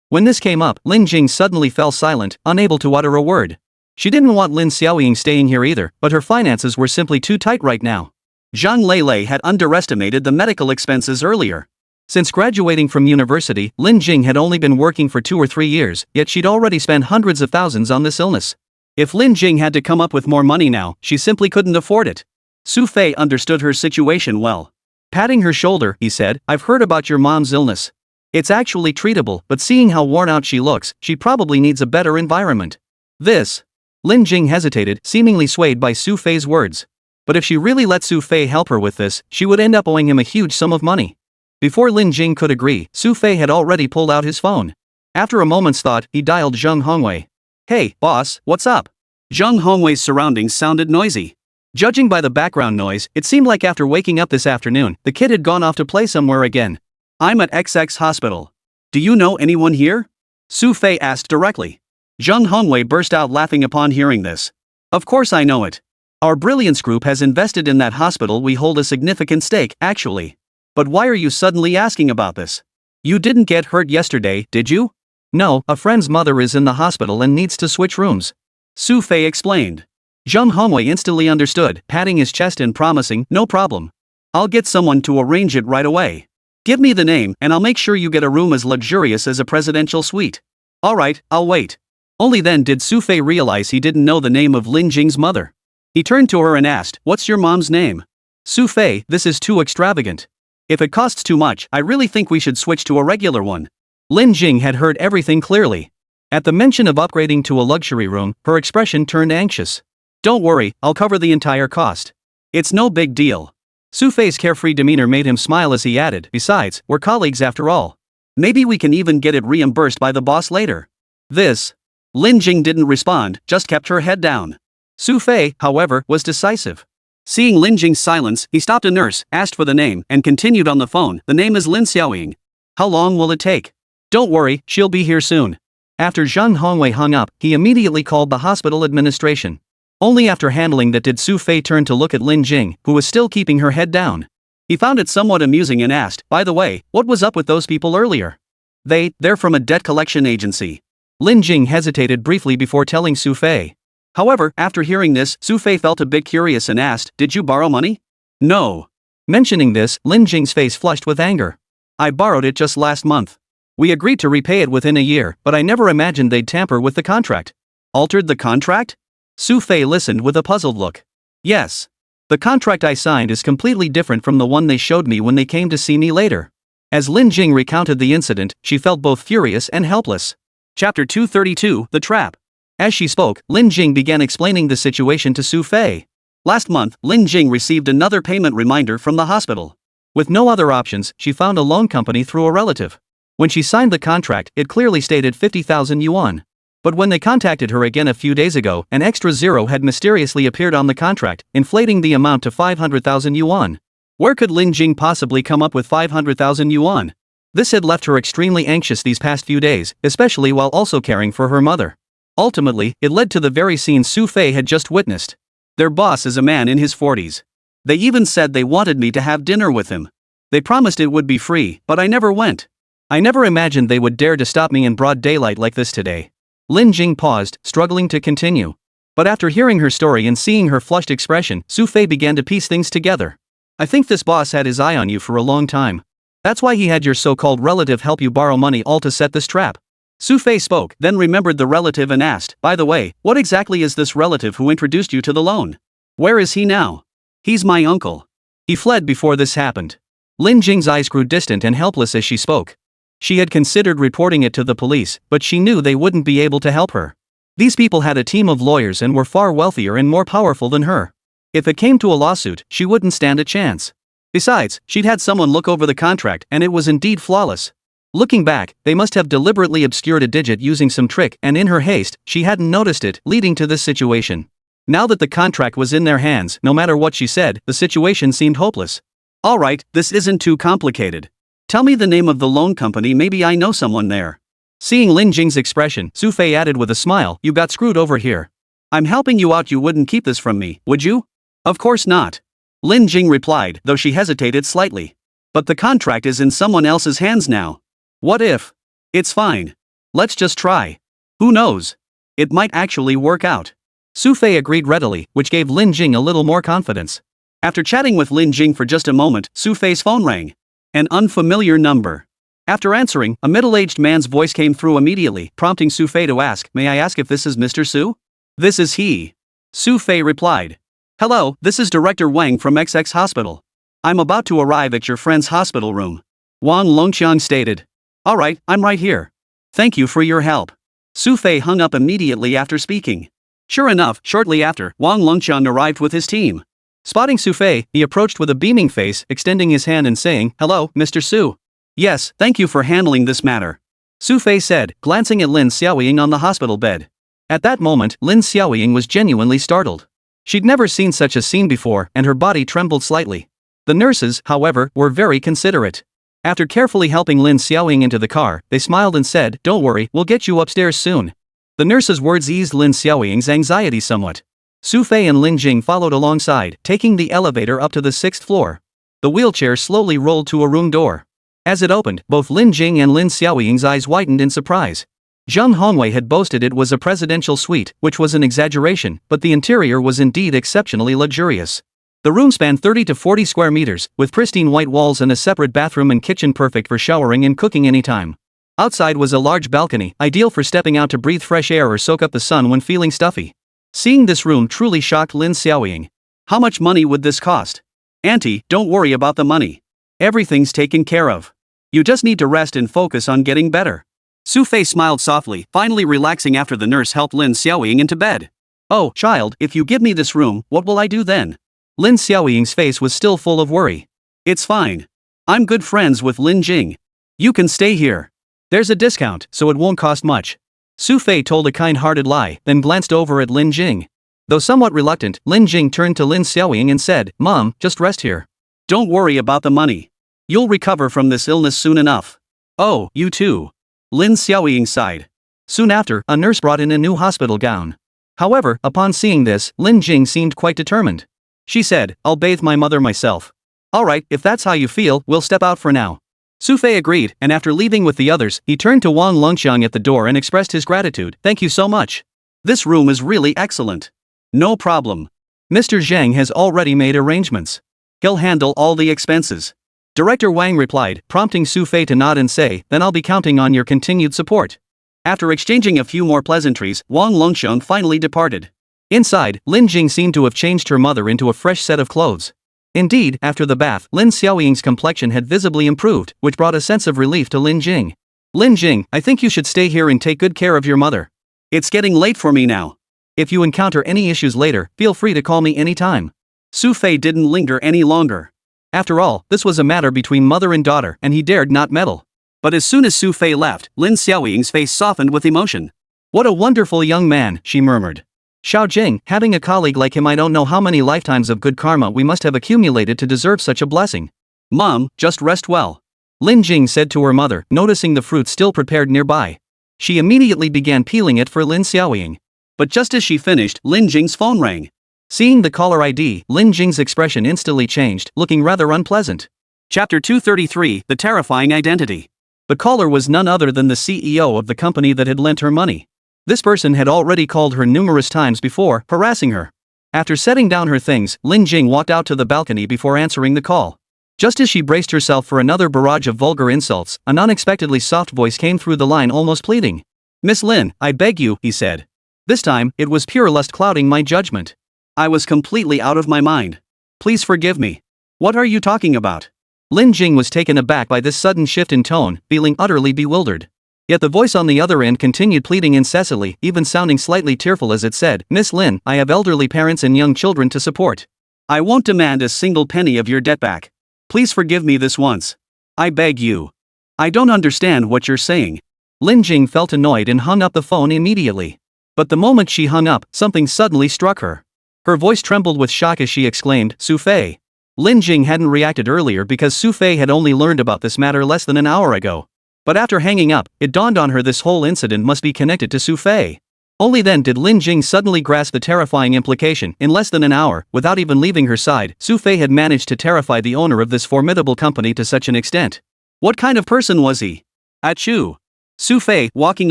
When this came up, Lin Jing suddenly fell silent, unable to utter a word. She didn't want Lin Xiaoying staying here either, but her finances were simply too tight right now. Zhang Lei had underestimated the medical expenses earlier. Since graduating from university, Lin Jing had only been working for 2 or 3 years, yet she'd already spent hundreds of thousands on this illness. If Lin Jing had to come up with more money now, she simply couldn't afford it. Xu Fei understood her situation well. Patting her shoulder, he said, I've heard about your mom's illness. It's actually treatable, but seeing how worn out she looks, she probably needs a better environment. Lin Jing hesitated, seemingly swayed by Xu Fei's words. But if she really let Xu Fei help her with this, she would end up owing him a huge sum of money. Before Lin Jing could agree, Xu Fei had already pulled out his phone. After a moment's thought, he dialed Zhang Hongwei. Hey, boss, what's up? Zhang Hongwei's surroundings sounded noisy. Judging by the background noise, it seemed like after waking up this afternoon, the kid had gone off to play somewhere again. I'm at XX hospital. Do you know anyone here? Xu Fei asked directly. Zhang Hongwei burst out laughing upon hearing this. Of course I know it. Our Brilliance Group has invested in that hospital. We hold a significant stake, actually. But why are you suddenly asking about this? You didn't get hurt yesterday, did you? No, a friend's mother is in the hospital and needs to switch rooms. Xu Fei explained. Zhang Hongwei instantly understood, patting his chest and promising, no problem. I'll get someone to arrange it right away. Give me the name, and I'll make sure you get a room as luxurious as a presidential suite. Alright, I'll wait. Only then did Xu Fei realize he didn't know the name of Lin Jing's mother. He turned to her and asked, what's your mom's name? Xu Fei, this is too extravagant. If it costs too much, I really think we should switch to a regular one. Lin Jing had heard everything clearly. At the mention of upgrading to a luxury room, her expression turned anxious. Don't worry, I'll cover the entire cost. It's no big deal. Xu Fei's carefree demeanor made him smile as he added, besides, we're colleagues after all. Maybe we can even get it reimbursed by the boss later. Lin Jing didn't respond, just kept her head down. Xu Fei, however, was decisive. Seeing Lin Jing's silence, he stopped a nurse, asked for the name, and continued on the phone, the name is Lin Xiaoying. How long will it take? Don't worry, she'll be here soon. After Zhang Hongwei hung up, he immediately called the hospital administration. Only after handling that did Xu Fei turn to look at Lin Jing, who was still keeping her head down. He found it somewhat amusing and asked, by the way, what was up with those people earlier? They're from a debt collection agency. Lin Jing hesitated briefly before telling Xu Fei. However, after hearing this, Xu Fei felt a bit curious and asked, did you borrow money? No. Mentioning this, Lin Jing's face flushed with anger. I borrowed it just last month. We agreed to repay it within a year, but I never imagined they'd tamper with the contract. Altered the contract? Xu Fei listened with a puzzled look. Yes. The contract I signed is completely different from the one they showed me when they came to see me later. As Lin Jing recounted the incident, she felt both furious and helpless. Chapter 232, The Trap. As she spoke, Lin Jing began explaining the situation to Xu Fei. Last month, Lin Jing received another payment reminder from the hospital. With no other options, she found a loan company through a relative. When she signed the contract, it clearly stated 50,000 yuan. But when they contacted her again a few days ago, an extra zero had mysteriously appeared on the contract, inflating the amount to 500,000 yuan. Where could Lin Jing possibly come up with 500,000 yuan? This had left her extremely anxious these past few days, especially while also caring for her mother. Ultimately, it led to the very scene Xu Fei had just witnessed. Their boss is a man in his 40s. They even said they wanted me to have dinner with him. They promised it would be free, but I never went. I never imagined they would dare to stop me in broad daylight like this today. Lin Jing paused, struggling to continue. But after hearing her story and seeing her flushed expression, Xu Fei began to piece things together. I think this boss had his eye on you for a long time. That's why he had your so-called relative help you borrow money all to set this trap. Xu Fei spoke, then remembered the relative and asked, by the way, what exactly is this relative who introduced you to the loan? Where is he now? He's my uncle. He fled before this happened. Lin Jing's eyes grew distant and helpless as she spoke. She had considered reporting it to the police, but she knew they wouldn't be able to help her. These people had a team of lawyers and were far wealthier and more powerful than her. If it came to a lawsuit, she wouldn't stand a chance. Besides, she'd had someone look over the contract and it was indeed flawless. Looking back, they must have deliberately obscured a digit using some trick, and in her haste, she hadn't noticed it, leading to this situation. Now that the contract was in their hands, no matter what she said, the situation seemed hopeless. Alright, this isn't too complicated. Tell me the name of the loan company, maybe I know someone there. Seeing Lin Jing's expression, Xu Fei added with a smile, you got screwed over here. I'm helping you out, you wouldn't keep this from me, would you? Of course not. Lin Jing replied, though she hesitated slightly. But the contract is in someone else's hands now. What if? It's fine. Let's just try. Who knows? It might actually work out. Xu Fei agreed readily, which gave Lin Jing a little more confidence. After chatting with Lin Jing for just a moment, Xu Fei's phone rang. An unfamiliar number. After answering, a middle-aged man's voice came through immediately, prompting Xu Fei to ask, may I ask if this is Mr. Xu? This is he. Xu Fei replied. Hello, this is Director Wang from XX Hospital. I'm about to arrive at your friend's hospital room. Wang Longqiang stated. Alright, I'm right here. Thank you for your help. Xu Fei hung up immediately after speaking. Sure enough, shortly after, Wang Longqiang arrived with his team. Spotting Xu Fei, he approached with a beaming face, extending his hand and saying, Hello, Mr. Xu. Yes, thank you for handling this matter. Xu Fei said, glancing at Lin Xiaoying on the hospital bed. At that moment, Lin Xiaoying was genuinely startled. She'd never seen such a scene before, and her body trembled slightly. The nurses, however, were very considerate. After carefully helping Lin Xiaoying into the car, they smiled and said, Don't worry, we'll get you upstairs soon. The nurses' words eased Lin Xiaoying's anxiety somewhat. Xu Fei and Lin Jing followed alongside, taking the elevator up to the 6th floor. The wheelchair slowly rolled to a room door. As it opened, both Lin Jing and Lin Xiaoying's eyes widened in surprise. Zhang Hongwei had boasted it was a presidential suite, which was an exaggeration, but the interior was indeed exceptionally luxurious. The room spanned 30 to 40 square meters, with pristine white walls and a separate bathroom and kitchen perfect for showering and cooking anytime. Outside was a large balcony, ideal for stepping out to breathe fresh air or soak up the sun when feeling stuffy. Seeing this room truly shocked Lin Xiaoying. How much money would this cost? Auntie, don't worry about the money. Everything's taken care of. You just need to rest and focus on getting better. Xu Fei smiled softly, finally relaxing after the nurse helped Lin Xiaoying into bed. Oh, child, if you give me this room, what will I do then? Lin Xiaoying's face was still full of worry. It's fine. I'm good friends with Lin Jing. You can stay here. There's a discount, so it won't cost much. Xu Fei told a kind-hearted lie, then glanced over at Lin Jing. Though somewhat reluctant, Lin Jing turned to Lin Xiaoying and said, Mom, just rest here. Don't worry about the money. You'll recover from this illness soon enough. Oh, you too. Lin Xiaoying sighed. Soon after, a nurse brought in a new hospital gown. However, upon seeing this, Lin Jing seemed quite determined. She said, I'll bathe my mother myself. Alright, if that's how you feel, we'll step out for now. Xu Fei agreed, and after leaving with the others, he turned to Wang Longqiang at the door and expressed his gratitude. Thank you so much. This room is really excellent. No problem. Mr. Zhang has already made arrangements. He'll handle all the expenses. Director Wang replied, prompting Xu Fei to nod and say, then I'll be counting on your continued support. After exchanging a few more pleasantries, Wang Longqiang finally departed. Inside, Lin Jing seemed to have changed her mother into a fresh set of clothes. Indeed, after the bath, Lin Xiaoying's complexion had visibly improved, which brought a sense of relief to Lin Jing. Lin Jing, I think you should stay here and take good care of your mother. It's getting late for me now. If you encounter any issues later, feel free to call me anytime. Xu Fei didn't linger any longer. After all, this was a matter between mother and daughter, and he dared not meddle. But as soon as Xu Fei left, Lin Xiaoying's face softened with emotion. What a wonderful young man, she murmured. Xiao Jing, having a colleague like him, I don't know how many lifetimes of good karma we must have accumulated to deserve such a blessing. Mom, just rest well. Lin Jing said to her mother, noticing the fruit still prepared nearby. She immediately began peeling it for Lin Xiaoying. But just as she finished, Lin Jing's phone rang. Seeing the caller ID, Lin Jing's expression instantly changed, looking rather unpleasant. Chapter 233, The Terrifying Identity. The caller was none other than the CEO of the company that had lent her money. This person had already called her numerous times before, harassing her. After setting down her things, Lin Jing walked out to the balcony before answering the call. Just as she braced herself for another barrage of vulgar insults, an unexpectedly soft voice came through the line, almost pleading. Miss Lin, I beg you, he said. This time, it was pure lust clouding my judgment. I was completely out of my mind. Please forgive me. What are you talking about? Lin Jing was taken aback by this sudden shift in tone, feeling utterly bewildered. Yet the voice on the other end continued pleading incessantly, even sounding slightly tearful as it said, Miss Lin, I have elderly parents and young children to support. I won't demand a single penny of your debt back. Please forgive me this once. I beg you. I don't understand what you're saying. Lin Jing felt annoyed and hung up the phone immediately. But the moment she hung up, something suddenly struck her. Her voice trembled with shock as she exclaimed, Xu Fei. Lin Jing hadn't reacted earlier because Xu Fei had only learned about this matter less than an hour ago. But after hanging up, it dawned on her this whole incident must be connected to Xu Fei. Only then did Lin Jing suddenly grasp the terrifying implication. In less than an hour, without even leaving her side, Xu Fei had managed to terrify the owner of this formidable company to such an extent. What kind of person was he? Achoo! Xu Fei, walking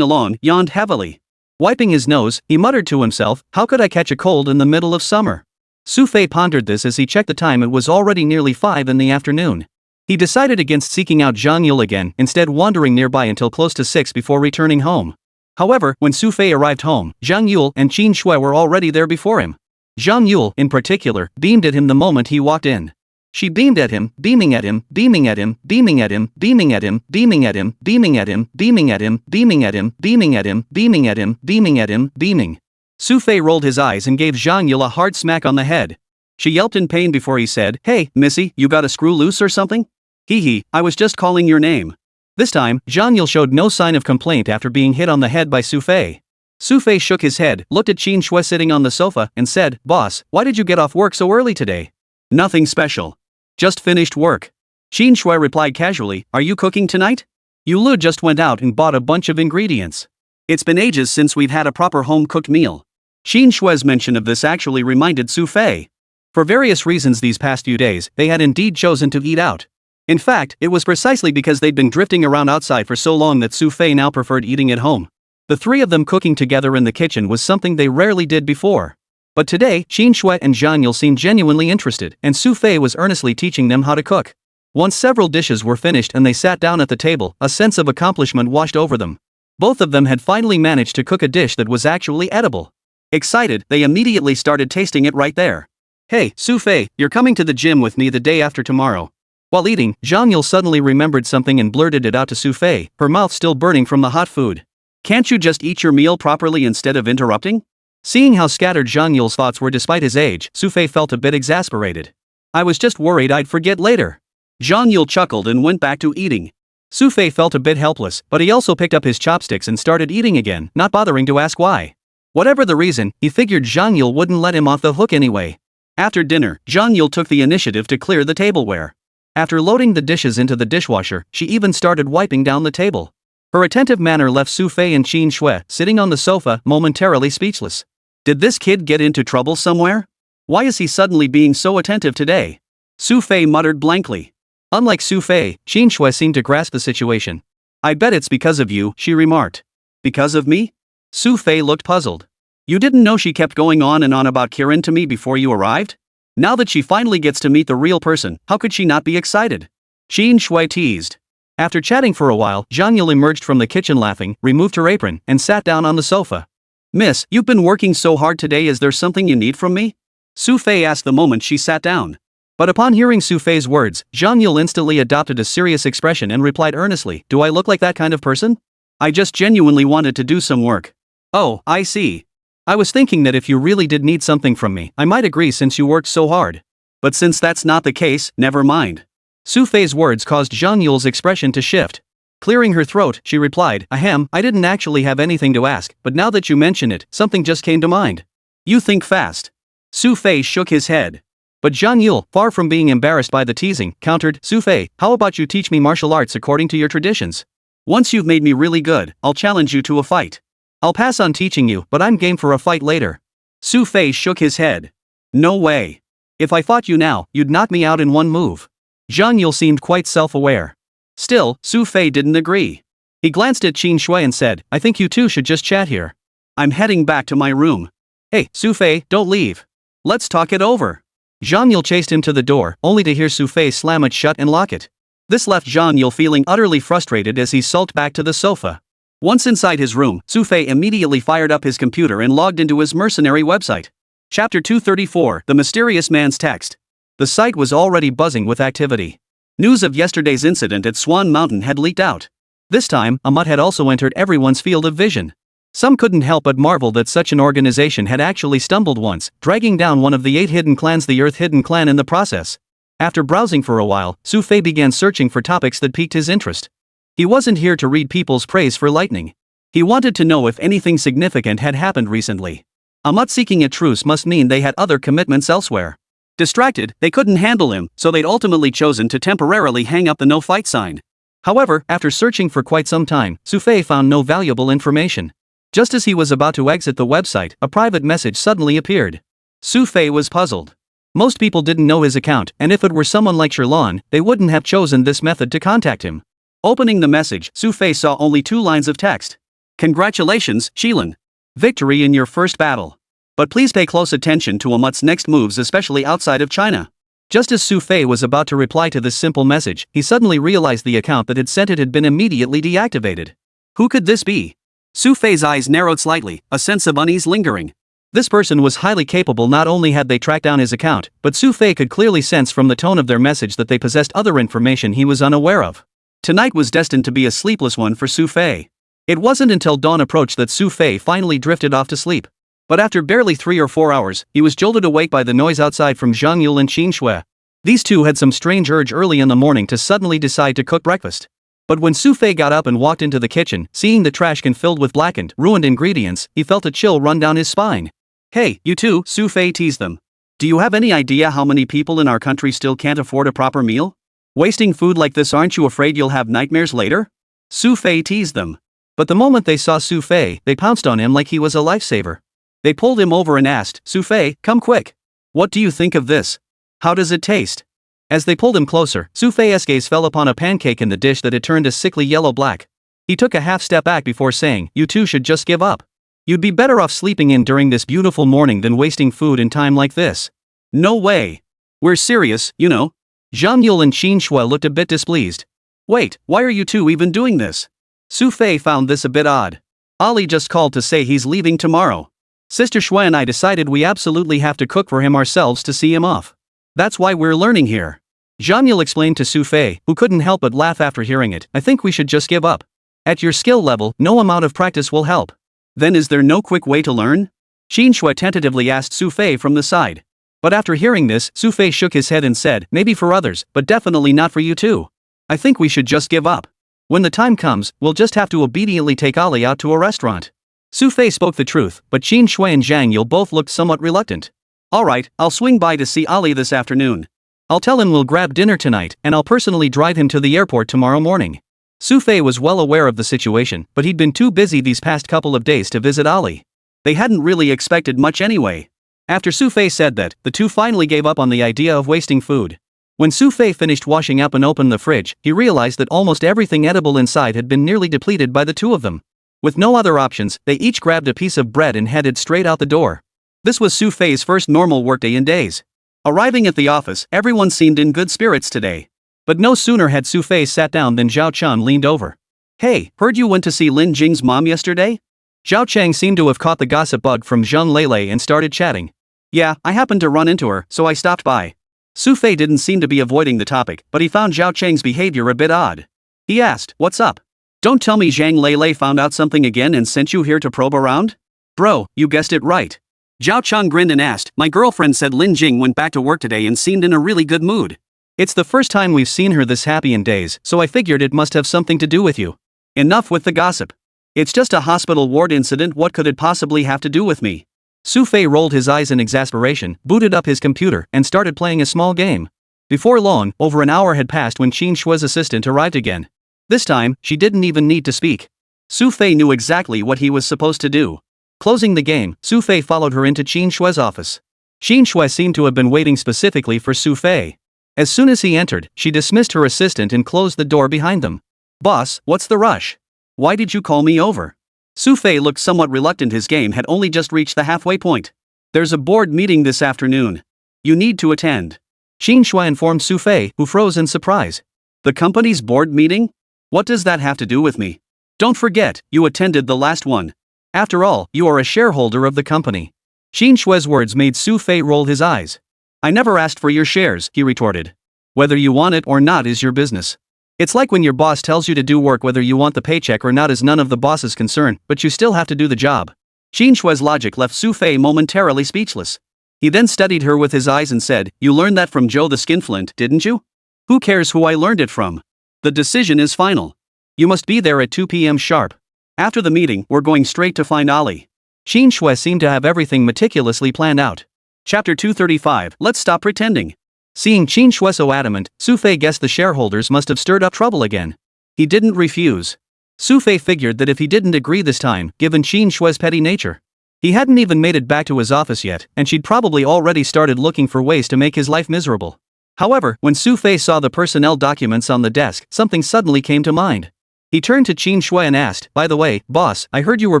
along, yawned heavily. Wiping his nose, he muttered to himself, how could I catch a cold in the middle of summer? Xu Fei pondered this as he checked the time. It was already nearly 5 in the afternoon. He decided against seeking out Zhang Yule again, instead wandering nearby until close to 6 before returning home. However, when Xu Fei arrived home, Zhang Yule and Qin Shui were already there before him. Zhang Yule, in particular, beamed at him the moment he walked in. She beamed at him, beaming at him, beaming at him, beaming at him, beaming at him, beaming at him, beaming at him, beaming at him, beaming at him, beaming at him, beaming at him, beaming at him, beaming. Xu Fei rolled his eyes and gave Zhang Yule a hard smack on the head. She yelped in pain before he said, hey, missy, you got a screw loose or something? Hee hee, I was just calling your name. This time, Zhang Yule showed no sign of complaint after being hit on the head by Xu Fei. Xu Fei shook his head, looked at Qin Shui sitting on the sofa, and said, boss, why did you get off work so early today? Nothing special. Just finished work. Qin Shui replied casually, are you cooking tonight? Yulu just went out and bought a bunch of ingredients. It's been ages since we've had a proper home-cooked meal. Qin Shui's mention of this actually reminded Xu Fei. For various reasons these past few days, they had indeed chosen to eat out. In fact, it was precisely because they'd been drifting around outside for so long that Xu Fei now preferred eating at home. The three of them cooking together in the kitchen was something they rarely did before. But today, Qin Shui and Zhang Yule seemed genuinely interested, and Xu Fei was earnestly teaching them how to cook. Once several dishes were finished and they sat down at the table, a sense of accomplishment washed over them. Both of them had finally managed to cook a dish that was actually edible. Excited, they immediately started tasting it right there. Hey, Xu Fei, you're coming to the gym with me the day after tomorrow. While eating, Zhang Yule suddenly remembered something and blurted it out to Xu Fei, her mouth still burning from the hot food. Can't you just eat your meal properly instead of interrupting? Seeing how scattered Zhang Yule's thoughts were despite his age, Xu Fei felt a bit exasperated. I was just worried I'd forget later. Zhang Yule chuckled and went back to eating. Xu Fei felt a bit helpless, but he also picked up his chopsticks and started eating again, not bothering to ask why. Whatever the reason, he figured Zhang Yule wouldn't let him off the hook anyway. After dinner, Zhang Yule took the initiative to clear the tableware. After loading the dishes into the dishwasher, she even started wiping down the table. Her attentive manner left Xu Fei and Qin Shui sitting on the sofa, momentarily speechless. Did this kid get into trouble somewhere? Why is he suddenly being so attentive today? Xu Fei muttered blankly. Unlike Xu Fei, Qin Shui seemed to grasp the situation. I bet it's because of you, she remarked. Because of me? Xu Fei looked puzzled. You didn't know she kept going on and on about Kirin to me before you arrived? Now that she finally gets to meet the real person, how could she not be excited? Qin Shui teased. After chatting for a while, Zhang Yule emerged from the kitchen laughing, removed her apron, and sat down on the sofa. Miss, you've been working so hard today, is there something you need from me? Xu Fei asked the moment she sat down. But upon hearing Xu Fei's words, Zhang Yule instantly adopted a serious expression and replied earnestly, do I look like that kind of person? I just genuinely wanted to do some work. Oh, I see. I was thinking that if you really did need something from me, I might agree since you worked so hard. But since that's not the case, never mind. Xu Fei's words caused Zhang Yule's expression to shift. Clearing her throat, she replied, ahem, I didn't actually have anything to ask, but now that you mention it, something just came to mind. You think fast. Xu Fei shook his head. But Zhang Yule, far from being embarrassed by the teasing, countered, Xu Fei, how about you teach me martial arts according to your traditions? Once you've made me really good, I'll challenge you to a fight. I'll pass on teaching you, but I'm game for a fight later. Xu Fei shook his head. No way. If I fought you now, you'd knock me out in one move. Zhang Yule seemed quite self-aware. Still, Xu Fei didn't agree. He glanced at Qin Shui and said, I think you two should just chat here. I'm heading back to my room. Hey, Xu Fei, don't leave. Let's talk it over. Zhang Yule chased him to the door, only to hear Xu Fei slam it shut and lock it. This left Zhang Yule feeling utterly frustrated as he sulked back to the sofa. Once inside his room, Xu Fei immediately fired up his computer and logged into his mercenary website. Chapter 234, The Mysterious Man's Text. The site was already buzzing with activity. News of yesterday's incident at Swan Mountain had leaked out. This time, a mutt had also entered everyone's field of vision. Some couldn't help but marvel that such an organization had actually stumbled once, dragging down one of the 8 hidden clans, the Earth Hidden Clan, in the process. After browsing for a while, Xu Fei began searching for topics that piqued his interest. He wasn't here to read people's praise for lightning. He wanted to know if anything significant had happened recently. A mutt seeking a truce must mean they had other commitments elsewhere. Distracted, they couldn't handle him, so they'd ultimately chosen to temporarily hang up the no-fight sign. However, after searching for quite some time, Xu Fei found no valuable information. Just as he was about to exit the website, a private message suddenly appeared. Xu Fei was puzzled. Most people didn't know his account, and if it were someone like Sherlon, they wouldn't have chosen this method to contact him. Opening the message, Xu Fei saw only 2 lines of text. Congratulations, Shilin. Victory in your first battle. But please pay close attention to Amut's next moves, especially outside of China. Just as Xu Fei was about to reply to this simple message, he suddenly realized the account that had sent it had been immediately deactivated. Who could this be? Xu Fei's eyes narrowed slightly, a sense of unease lingering. This person was highly capable. Not only had they tracked down his account, but Xu Fei could clearly sense from the tone of their message that they possessed other information he was unaware of. Tonight was destined to be a sleepless one for Xu Fei. It wasn't until dawn approached that Xu Fei finally drifted off to sleep. But after barely 3 or 4 hours, he was jolted awake by the noise outside from Zhang Yule and Qin Shui. These two had some strange urge early in the morning to suddenly decide to cook breakfast. But when Xu Fei got up and walked into the kitchen, seeing the trash can filled with blackened, ruined ingredients, he felt a chill run down his spine. Hey, you two, Xu Fei teased them. Do you have any idea how many people in our country still can't afford a proper meal? Wasting food like this, aren't you afraid you'll have nightmares later? Xu Fei teased them. But the moment they saw Xu Fei, they pounced on him like he was a lifesaver. They pulled him over and asked, Xu Fei, come quick. What do you think of this? How does it taste? As they pulled him closer, Xu Fei's gaze fell upon a pancake in the dish that had turned a sickly yellow-black. He took a half step back before saying, you two should just give up. You'd be better off sleeping in during this beautiful morning than wasting food and time like this. No way. We're serious, you know. Zhang Yule and Qin Shui looked a bit displeased. Wait, why are you two even doing this? Xu Fei found this a bit odd. Ali just called to say he's leaving tomorrow. Sister Shui and I decided we absolutely have to cook for him ourselves to see him off. That's why we're learning here. Zhang Yule explained to Xu Fei, who couldn't help but laugh after hearing it. I think we should just give up. At your skill level, no amount of practice will help. Then is there no quick way to learn? Qin Shui tentatively asked Xu Fei from the side. But after hearing this, Xu Fei shook his head and said, maybe for others, but definitely not for you two. I think we should just give up. When the time comes, we'll just have to obediently take Ali out to a restaurant. Xu Fei spoke the truth, but Qin Shui and Zhang Yule both looked somewhat reluctant. Alright, I'll swing by to see Ali this afternoon. I'll tell him we'll grab dinner tonight, and I'll personally drive him to the airport tomorrow morning. Xu Fei was well aware of the situation, but he'd been too busy these past couple of days to visit Ali. They hadn't really expected much anyway. After Xu Fei said that, the two finally gave up on the idea of wasting food. When Xu Fei finished washing up and opened the fridge, he realized that almost everything edible inside had been nearly depleted by the two of them. With no other options, they each grabbed a piece of bread and headed straight out the door. This was Xu Fei's first normal workday in days. Arriving at the office, everyone seemed in good spirits today. But no sooner had Xu Fei sat down than Zhao Chen leaned over. Hey, heard you went to see Lin Jing's mom yesterday? Zhao Cheng seemed to have caught the gossip bug from Zhang Lele and started chatting. Yeah, I happened to run into her, so I stopped by. Xu Fei didn't seem to be avoiding the topic, but he found Zhao Cheng's behavior a bit odd. He asked, what's up? Don't tell me Zhang Lele found out something again and sent you here to probe around? Bro, you guessed it right. Zhao Cheng grinned and asked, my girlfriend said Lin Jing went back to work today and seemed in a really good mood. It's the first time we've seen her this happy in days, so I figured it must have something to do with you. Enough with the gossip. It's just a hospital ward incident, what could it possibly have to do with me? Xu Fei rolled his eyes in exasperation, booted up his computer, and started playing a small game. Before long, over an hour had passed when Qin Shui's assistant arrived again. This time, she didn't even need to speak. Xu Fei knew exactly what he was supposed to do. Closing the game, Xu Fei followed her into Qin Shui's office. Qin Shui seemed to have been waiting specifically for Xu Fei. As soon as he entered, she dismissed her assistant and closed the door behind them. Boss, what's the rush? Why did you call me over? Xu Fei looked somewhat reluctant. His game had only just reached the halfway point. There's a board meeting this afternoon. You need to attend. Qin Shui informed Xu Fei, who froze in surprise. The company's board meeting? What does that have to do with me? Don't forget, you attended the last one. After all, you are a shareholder of the company. Qin Shui's words made Xu Fei roll his eyes. I never asked for your shares, he retorted. Whether you want it or not is your business. It's like when your boss tells you to do work, whether you want the paycheck or not is none of the boss's concern, but you still have to do the job. Qin Shui's logic left Xu Fei momentarily speechless. He then studied her with his eyes and said, you learned that from Joe the Skinflint, didn't you? Who cares who I learned it from? The decision is final. You must be there at 2 p.m. sharp. After the meeting, we're going straight to find Ali. Qin Shui seemed to have everything meticulously planned out. Chapter 235, Let's Stop Pretending. Seeing Qin Shui so adamant, Xu Fei guessed the shareholders must have stirred up trouble again. He didn't refuse. Xu Fei figured that if he didn't agree this time, given Qin Shui's petty nature, he hadn't even made it back to his office yet, and she'd probably already started looking for ways to make his life miserable. However, when Xu Fei saw the personnel documents on the desk, something suddenly came to mind. He turned to Qin Shui and asked, "By the way, boss, I heard you were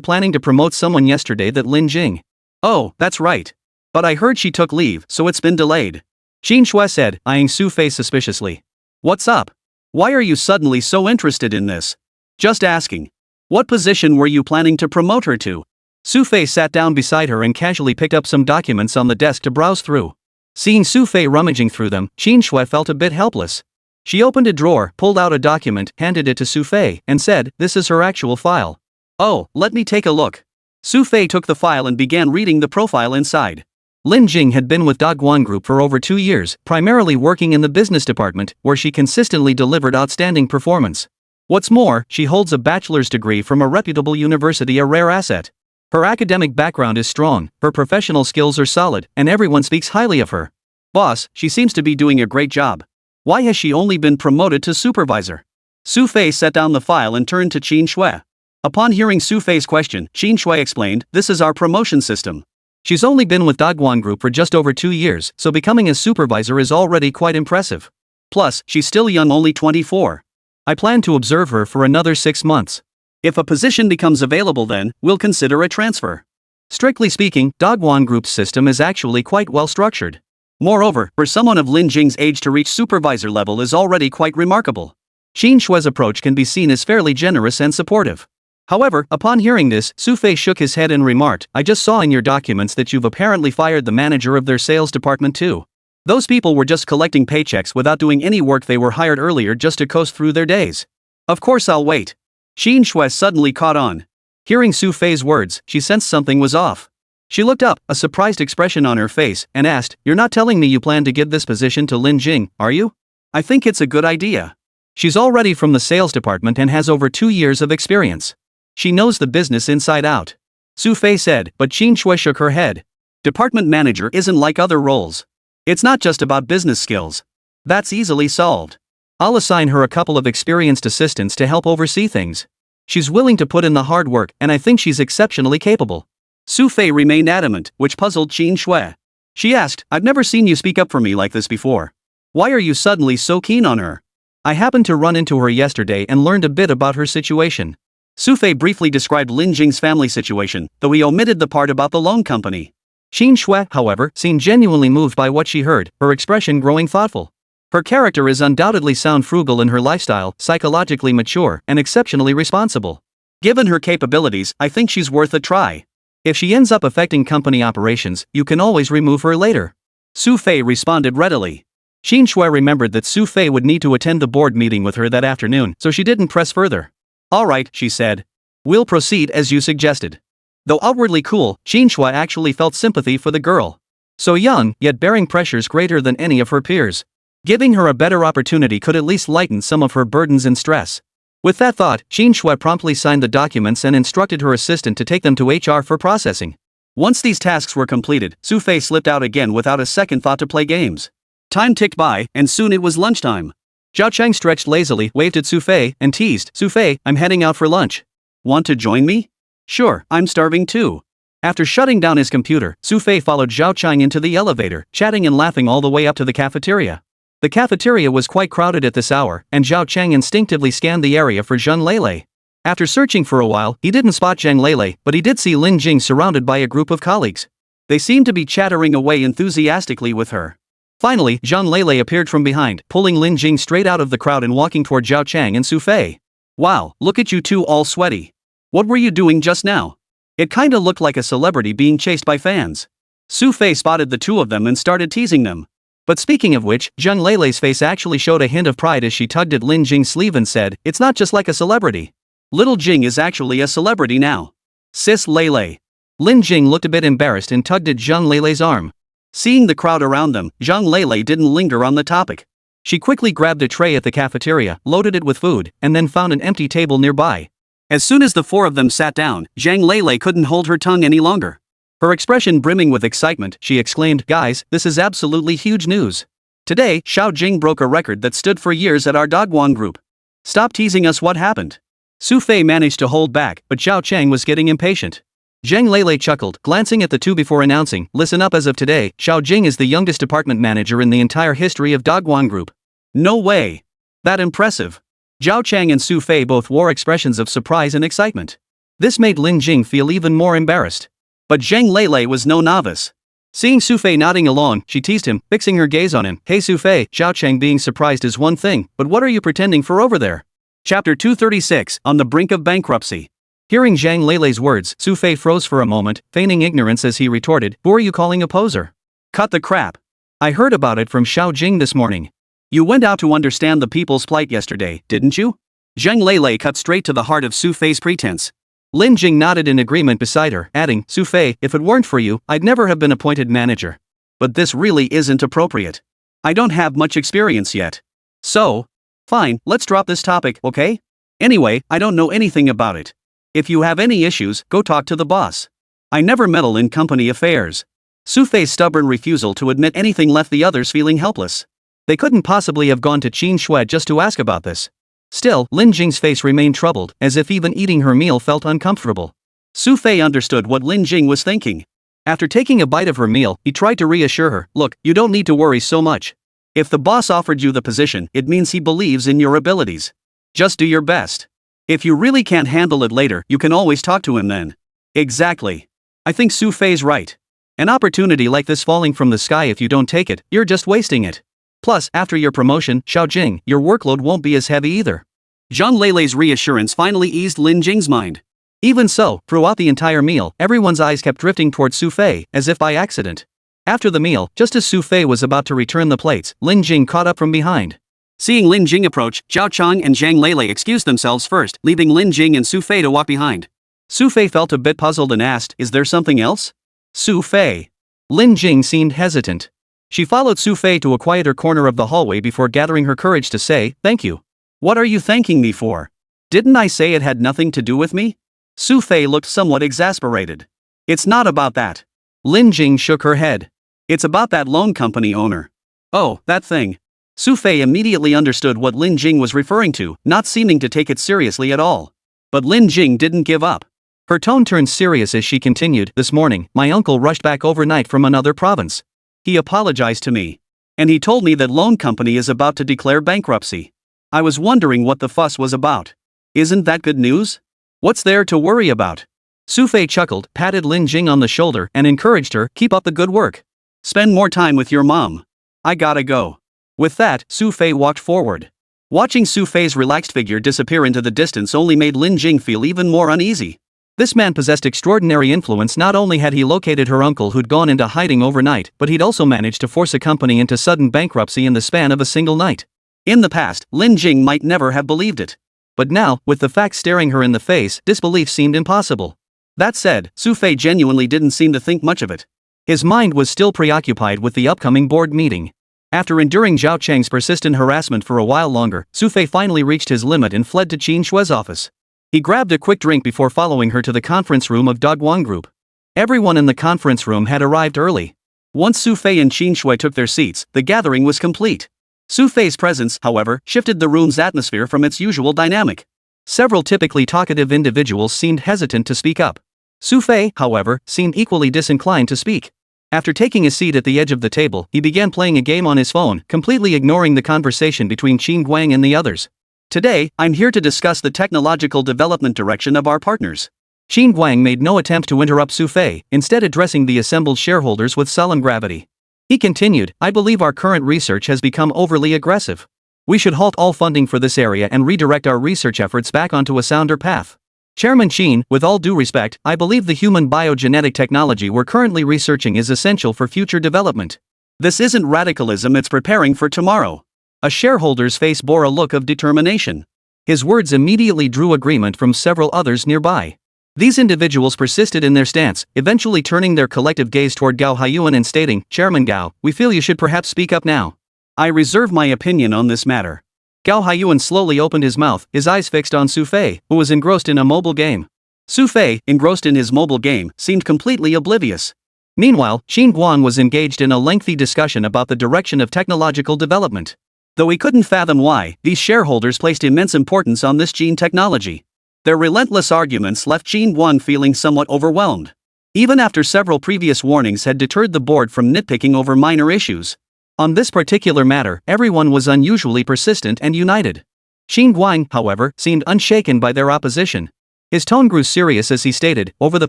planning to promote someone yesterday, that Lin Jing." "Oh, that's right. But I heard she took leave, so it's been delayed," Qin Shui said, eyeing Xu Fei suspiciously. "What's up? Why are you suddenly so interested in this?" "Just asking. What position were you planning to promote her to?" Xu Fei sat down beside her and casually picked up some documents on the desk to browse through. Seeing Xu Fei rummaging through them, Qin Shui felt a bit helpless. She opened a drawer, pulled out a document, handed it to Xu Fei, and said, "This is her actual file." "Oh, let me take a look." Xu Fei took the file and began reading the profile inside. Lin Jing had been with Dogguan Group for over 2 years, primarily working in the business department, where she consistently delivered outstanding performance. What's more, she holds a bachelor's degree from a reputable university, a rare asset. Her academic background is strong, her professional skills are solid, and everyone speaks highly of her. "Boss, she seems to be doing a great job. Why has she only been promoted to supervisor?" Xu Fei set down the file and turned to Qin Shui. Upon hearing Xu Fei's question, Qin Shui explained, "This is our promotion system. She's only been with Dogguan Group for just over 2 years, so becoming a supervisor is already quite impressive. Plus, she's still young, only 24. I plan to observe her for another 6 months. If a position becomes available, then we'll consider a transfer." Strictly speaking, Dogguan Group's system is actually quite well structured. Moreover, for someone of Lin Jing's age to reach supervisor level is already quite remarkable. Qin Shui's approach can be seen as fairly generous and supportive. However, upon hearing this, Xu Fei shook his head and remarked, "I just saw in your documents that you've apparently fired the manager of their sales department too. Those people were just collecting paychecks without doing any work. They were hired earlier just to coast through their days." "Of course I'll wait." Qin Shui suddenly caught on. Hearing Xu Fei's words, she sensed something was off. She looked up, a surprised expression on her face, and asked, "You're not telling me you plan to give this position to Lin Jing, are you?" "I think it's a good idea. She's already from the sales department and has over 2 years of experience. She knows the business inside out," Xu Fei said, but Qin Shui shook her head. "Department manager isn't like other roles. It's not just about business skills. That's easily solved. I'll assign her a couple of experienced assistants to help oversee things. She's willing to put in the hard work, and I think she's exceptionally capable." Xu Fei remained adamant, which puzzled Qin Shui. She asked, "I've never seen you speak up for me like this before. Why are you suddenly so keen on her?" "I happened to run into her yesterday and learned a bit about her situation." Xu Fei briefly described Lin Jing's family situation, though he omitted the part about the loan company. Qin Shui, however, seemed genuinely moved by what she heard, her expression growing thoughtful. Her character is undoubtedly sound, frugal in her lifestyle, psychologically mature, and exceptionally responsible. Given her capabilities, I think she's worth a try. If she ends up affecting company operations, you can always remove her later. Xu Fei responded readily. Qin Shui remembered that Xu Fei would need to attend the board meeting with her that afternoon, so she didn't press further. "All right," she said. "We'll proceed as you suggested." Though outwardly cool, Qin Shui actually felt sympathy for the girl. So young, yet bearing pressures greater than any of her peers. Giving her a better opportunity could at least lighten some of her burdens and stress. With that thought, Qin Shui promptly signed the documents and instructed her assistant to take them to HR for processing. Once these tasks were completed, Xu Fei slipped out again without a second thought to play games. Time ticked by, and soon it was lunchtime. Zhao Chang stretched lazily, waved at Xu Fei, and teased, "Xu Fei, I'm heading out for lunch. Want to join me?" "Sure, I'm starving too." After shutting down his computer, Xu Fei followed Zhao Chang into the elevator, chatting and laughing all the way up to the cafeteria. The cafeteria was quite crowded at this hour, and Zhao Chang instinctively scanned the area for Zhang Lele. After searching for a while, he didn't spot Zhang Lele, but he did see Lin Jing surrounded by a group of colleagues. They seemed to be chattering away enthusiastically with her. Finally, Zhang Lele appeared from behind, pulling Lin Jing straight out of the crowd and walking toward Zhao Chang and Xu Fei. "Wow, look at you two all sweaty. What were you doing just now? It kinda looked like a celebrity being chased by fans." Xu Fei spotted the two of them and started teasing them. But speaking of which, Zhang Lele's face actually showed a hint of pride as she tugged at Lin Jing's sleeve and said, "It's not just like a celebrity. Little Jing is actually a celebrity now. Sis Lele." Lin Jing looked a bit embarrassed and tugged at Zhang Lele's arm. Seeing the crowd around them, Zhang Lele didn't linger on the topic. She quickly grabbed a tray at the cafeteria, loaded it with food, and then found an empty table nearby. As soon as the four of them sat down, Zhang Lele couldn't hold her tongue any longer. Her expression brimming with excitement, she exclaimed, "Guys, this is absolutely huge news. Today, Xiao Jing broke a record that stood for years at our Dogwon group. Stop teasing us, what happened?" Xu Fei managed to hold back, but Zhao Cheng was getting impatient. Zhang Lele chuckled, glancing at the two before announcing, "Listen up, as of today, Xiao Jing is the youngest department manager in the entire history of Dogwon Group." "No way. That impressive." Zhao Cheng and Xu Fei both wore expressions of surprise and excitement. This made Lin Jing feel even more embarrassed. But Zhang Lele was no novice. Seeing Xu Fei nodding along, she teased him, fixing her gaze on him. "Hey Xu Fei," Zhao Cheng being surprised is one thing, but what are you pretending for over there? Chapter 236, On the Brink of Bankruptcy. Hearing Zhang Lele's words, Xu Fei froze for a moment, feigning ignorance as he retorted, "Who are you calling a poser?" "Cut the crap. I heard about it from Xiao Jing this morning. You went out to understand the people's plight yesterday, didn't you?" Zhang Lele cut straight to the heart of Xu Fei's pretense. Lin Jing nodded in agreement beside her, adding, "Xu Fei, if it weren't for you, I'd never have been appointed manager. But this really isn't appropriate. I don't have much experience yet. So, fine, let's drop this topic, okay? Anyway, I don't know anything about it. If you have any issues, go talk to the boss. I never meddle in company affairs." Xu Fei's stubborn refusal to admit anything left the others feeling helpless. They couldn't possibly have gone to Qin Shui just to ask about this. Still, Lin Jing's face remained troubled, as if even eating her meal felt uncomfortable. Xu Fei understood what Lin Jing was thinking. After taking a bite of her meal, he tried to reassure her, "Look, you don't need to worry so much. If the boss offered you the position, it means he believes in your abilities. Just do your best. If you really can't handle it later, you can always talk to him then." "Exactly. I think Xu Fei's right. An opportunity like this falling from the sky, if you don't take it, you're just wasting it. Plus, after your promotion, Xiao Jing, your workload won't be as heavy either." Zhang Lele's reassurance finally eased Lin Jing's mind. Even so, throughout the entire meal, everyone's eyes kept drifting towards Xu Fei, as if by accident. After the meal, just as Xu Fei was about to return the plates, Lin Jing caught up from behind. Seeing Lin Jing approach, Zhao Cheng and Zhang Lele excused themselves first, leaving Lin Jing and Xu Fei to walk behind. Xu Fei felt a bit puzzled and asked, "Is there something else?" "Xu Fei." Lin Jing seemed hesitant. She followed Xu Fei to a quieter corner of the hallway before gathering her courage to say, "Thank you." "What are you thanking me for? Didn't I say it had nothing to do with me?" Xu Fei looked somewhat exasperated. "It's not about that." Lin Jing shook her head. "It's about that loan company owner." "Oh, that thing." Xu Fei immediately understood what Lin Jing was referring to, not seeming to take it seriously at all. But Lin Jing didn't give up. Her tone turned serious as she continued, "This morning, my uncle rushed back overnight from another province. He apologized to me. And he told me that loan company is about to declare bankruptcy. I was wondering what the fuss was about. Isn't that good news? What's there to worry about?" Xu Fei chuckled, patted Lin Jing on the shoulder, and encouraged her, "Keep up the good work. Spend more time with your mom. I gotta go." With that, Xu Fei walked forward. Watching Xu Fei's relaxed figure disappear into the distance only made Lin Jing feel even more uneasy. This man possessed extraordinary influence. Not only had he located her uncle who'd gone into hiding overnight, but he'd also managed to force a company into sudden bankruptcy in the span of a single night. In the past, Lin Jing might never have believed it. But now, with the facts staring her in the face, disbelief seemed impossible. That said, Xu Fei genuinely didn't seem to think much of it. His mind was still preoccupied with the upcoming board meeting. After enduring Zhao Cheng's persistent harassment for a while longer, Xu Fei finally reached his limit and fled to Qin Shui's office. He grabbed a quick drink before following her to the conference room of Dogwon Group. Everyone in the conference room had arrived early. Once Xu Fei and Qin Shui took their seats, the gathering was complete. Xu Fei's presence, however, shifted the room's atmosphere from its usual dynamic. Several typically talkative individuals seemed hesitant to speak up. Xu Fei, however, seemed equally disinclined to speak. After taking a seat at the edge of the table, he began playing a game on his phone, completely ignoring the conversation between Qin Guang and the others. "Today, I'm here to discuss the technological development direction of our partners." Qin Guang made no attempt to interrupt Xu Fei, instead addressing the assembled shareholders with solemn gravity. He continued, "I believe our current research has become overly aggressive. We should halt all funding for this area and redirect our research efforts back onto a sounder path. Chairman Qin, with all due respect, I believe the human biogenetic technology we're currently researching is essential for future development. This isn't radicalism, it's preparing for tomorrow." A shareholder's face bore a look of determination. His words immediately drew agreement from several others nearby. These individuals persisted in their stance, eventually turning their collective gaze toward Gao Haiyuan and stating, "Chairman Gao, we feel you should perhaps speak up now." "I reserve my opinion on this matter." Gao Haiyuan slowly opened his mouth, his eyes fixed on Xu Fei, who was engrossed in a mobile game. Xu Fei, engrossed in his mobile game, seemed completely oblivious. Meanwhile, Qin Guang was engaged in a lengthy discussion about the direction of technological development. Though he couldn't fathom why, these shareholders placed immense importance on this gene technology. Their relentless arguments left Qin Guang feeling somewhat overwhelmed. Even after several previous warnings had deterred the board from nitpicking over minor issues. On this particular matter, everyone was unusually persistent and united. Qin Guang, however, seemed unshaken by their opposition. His tone grew serious as he stated, "Over the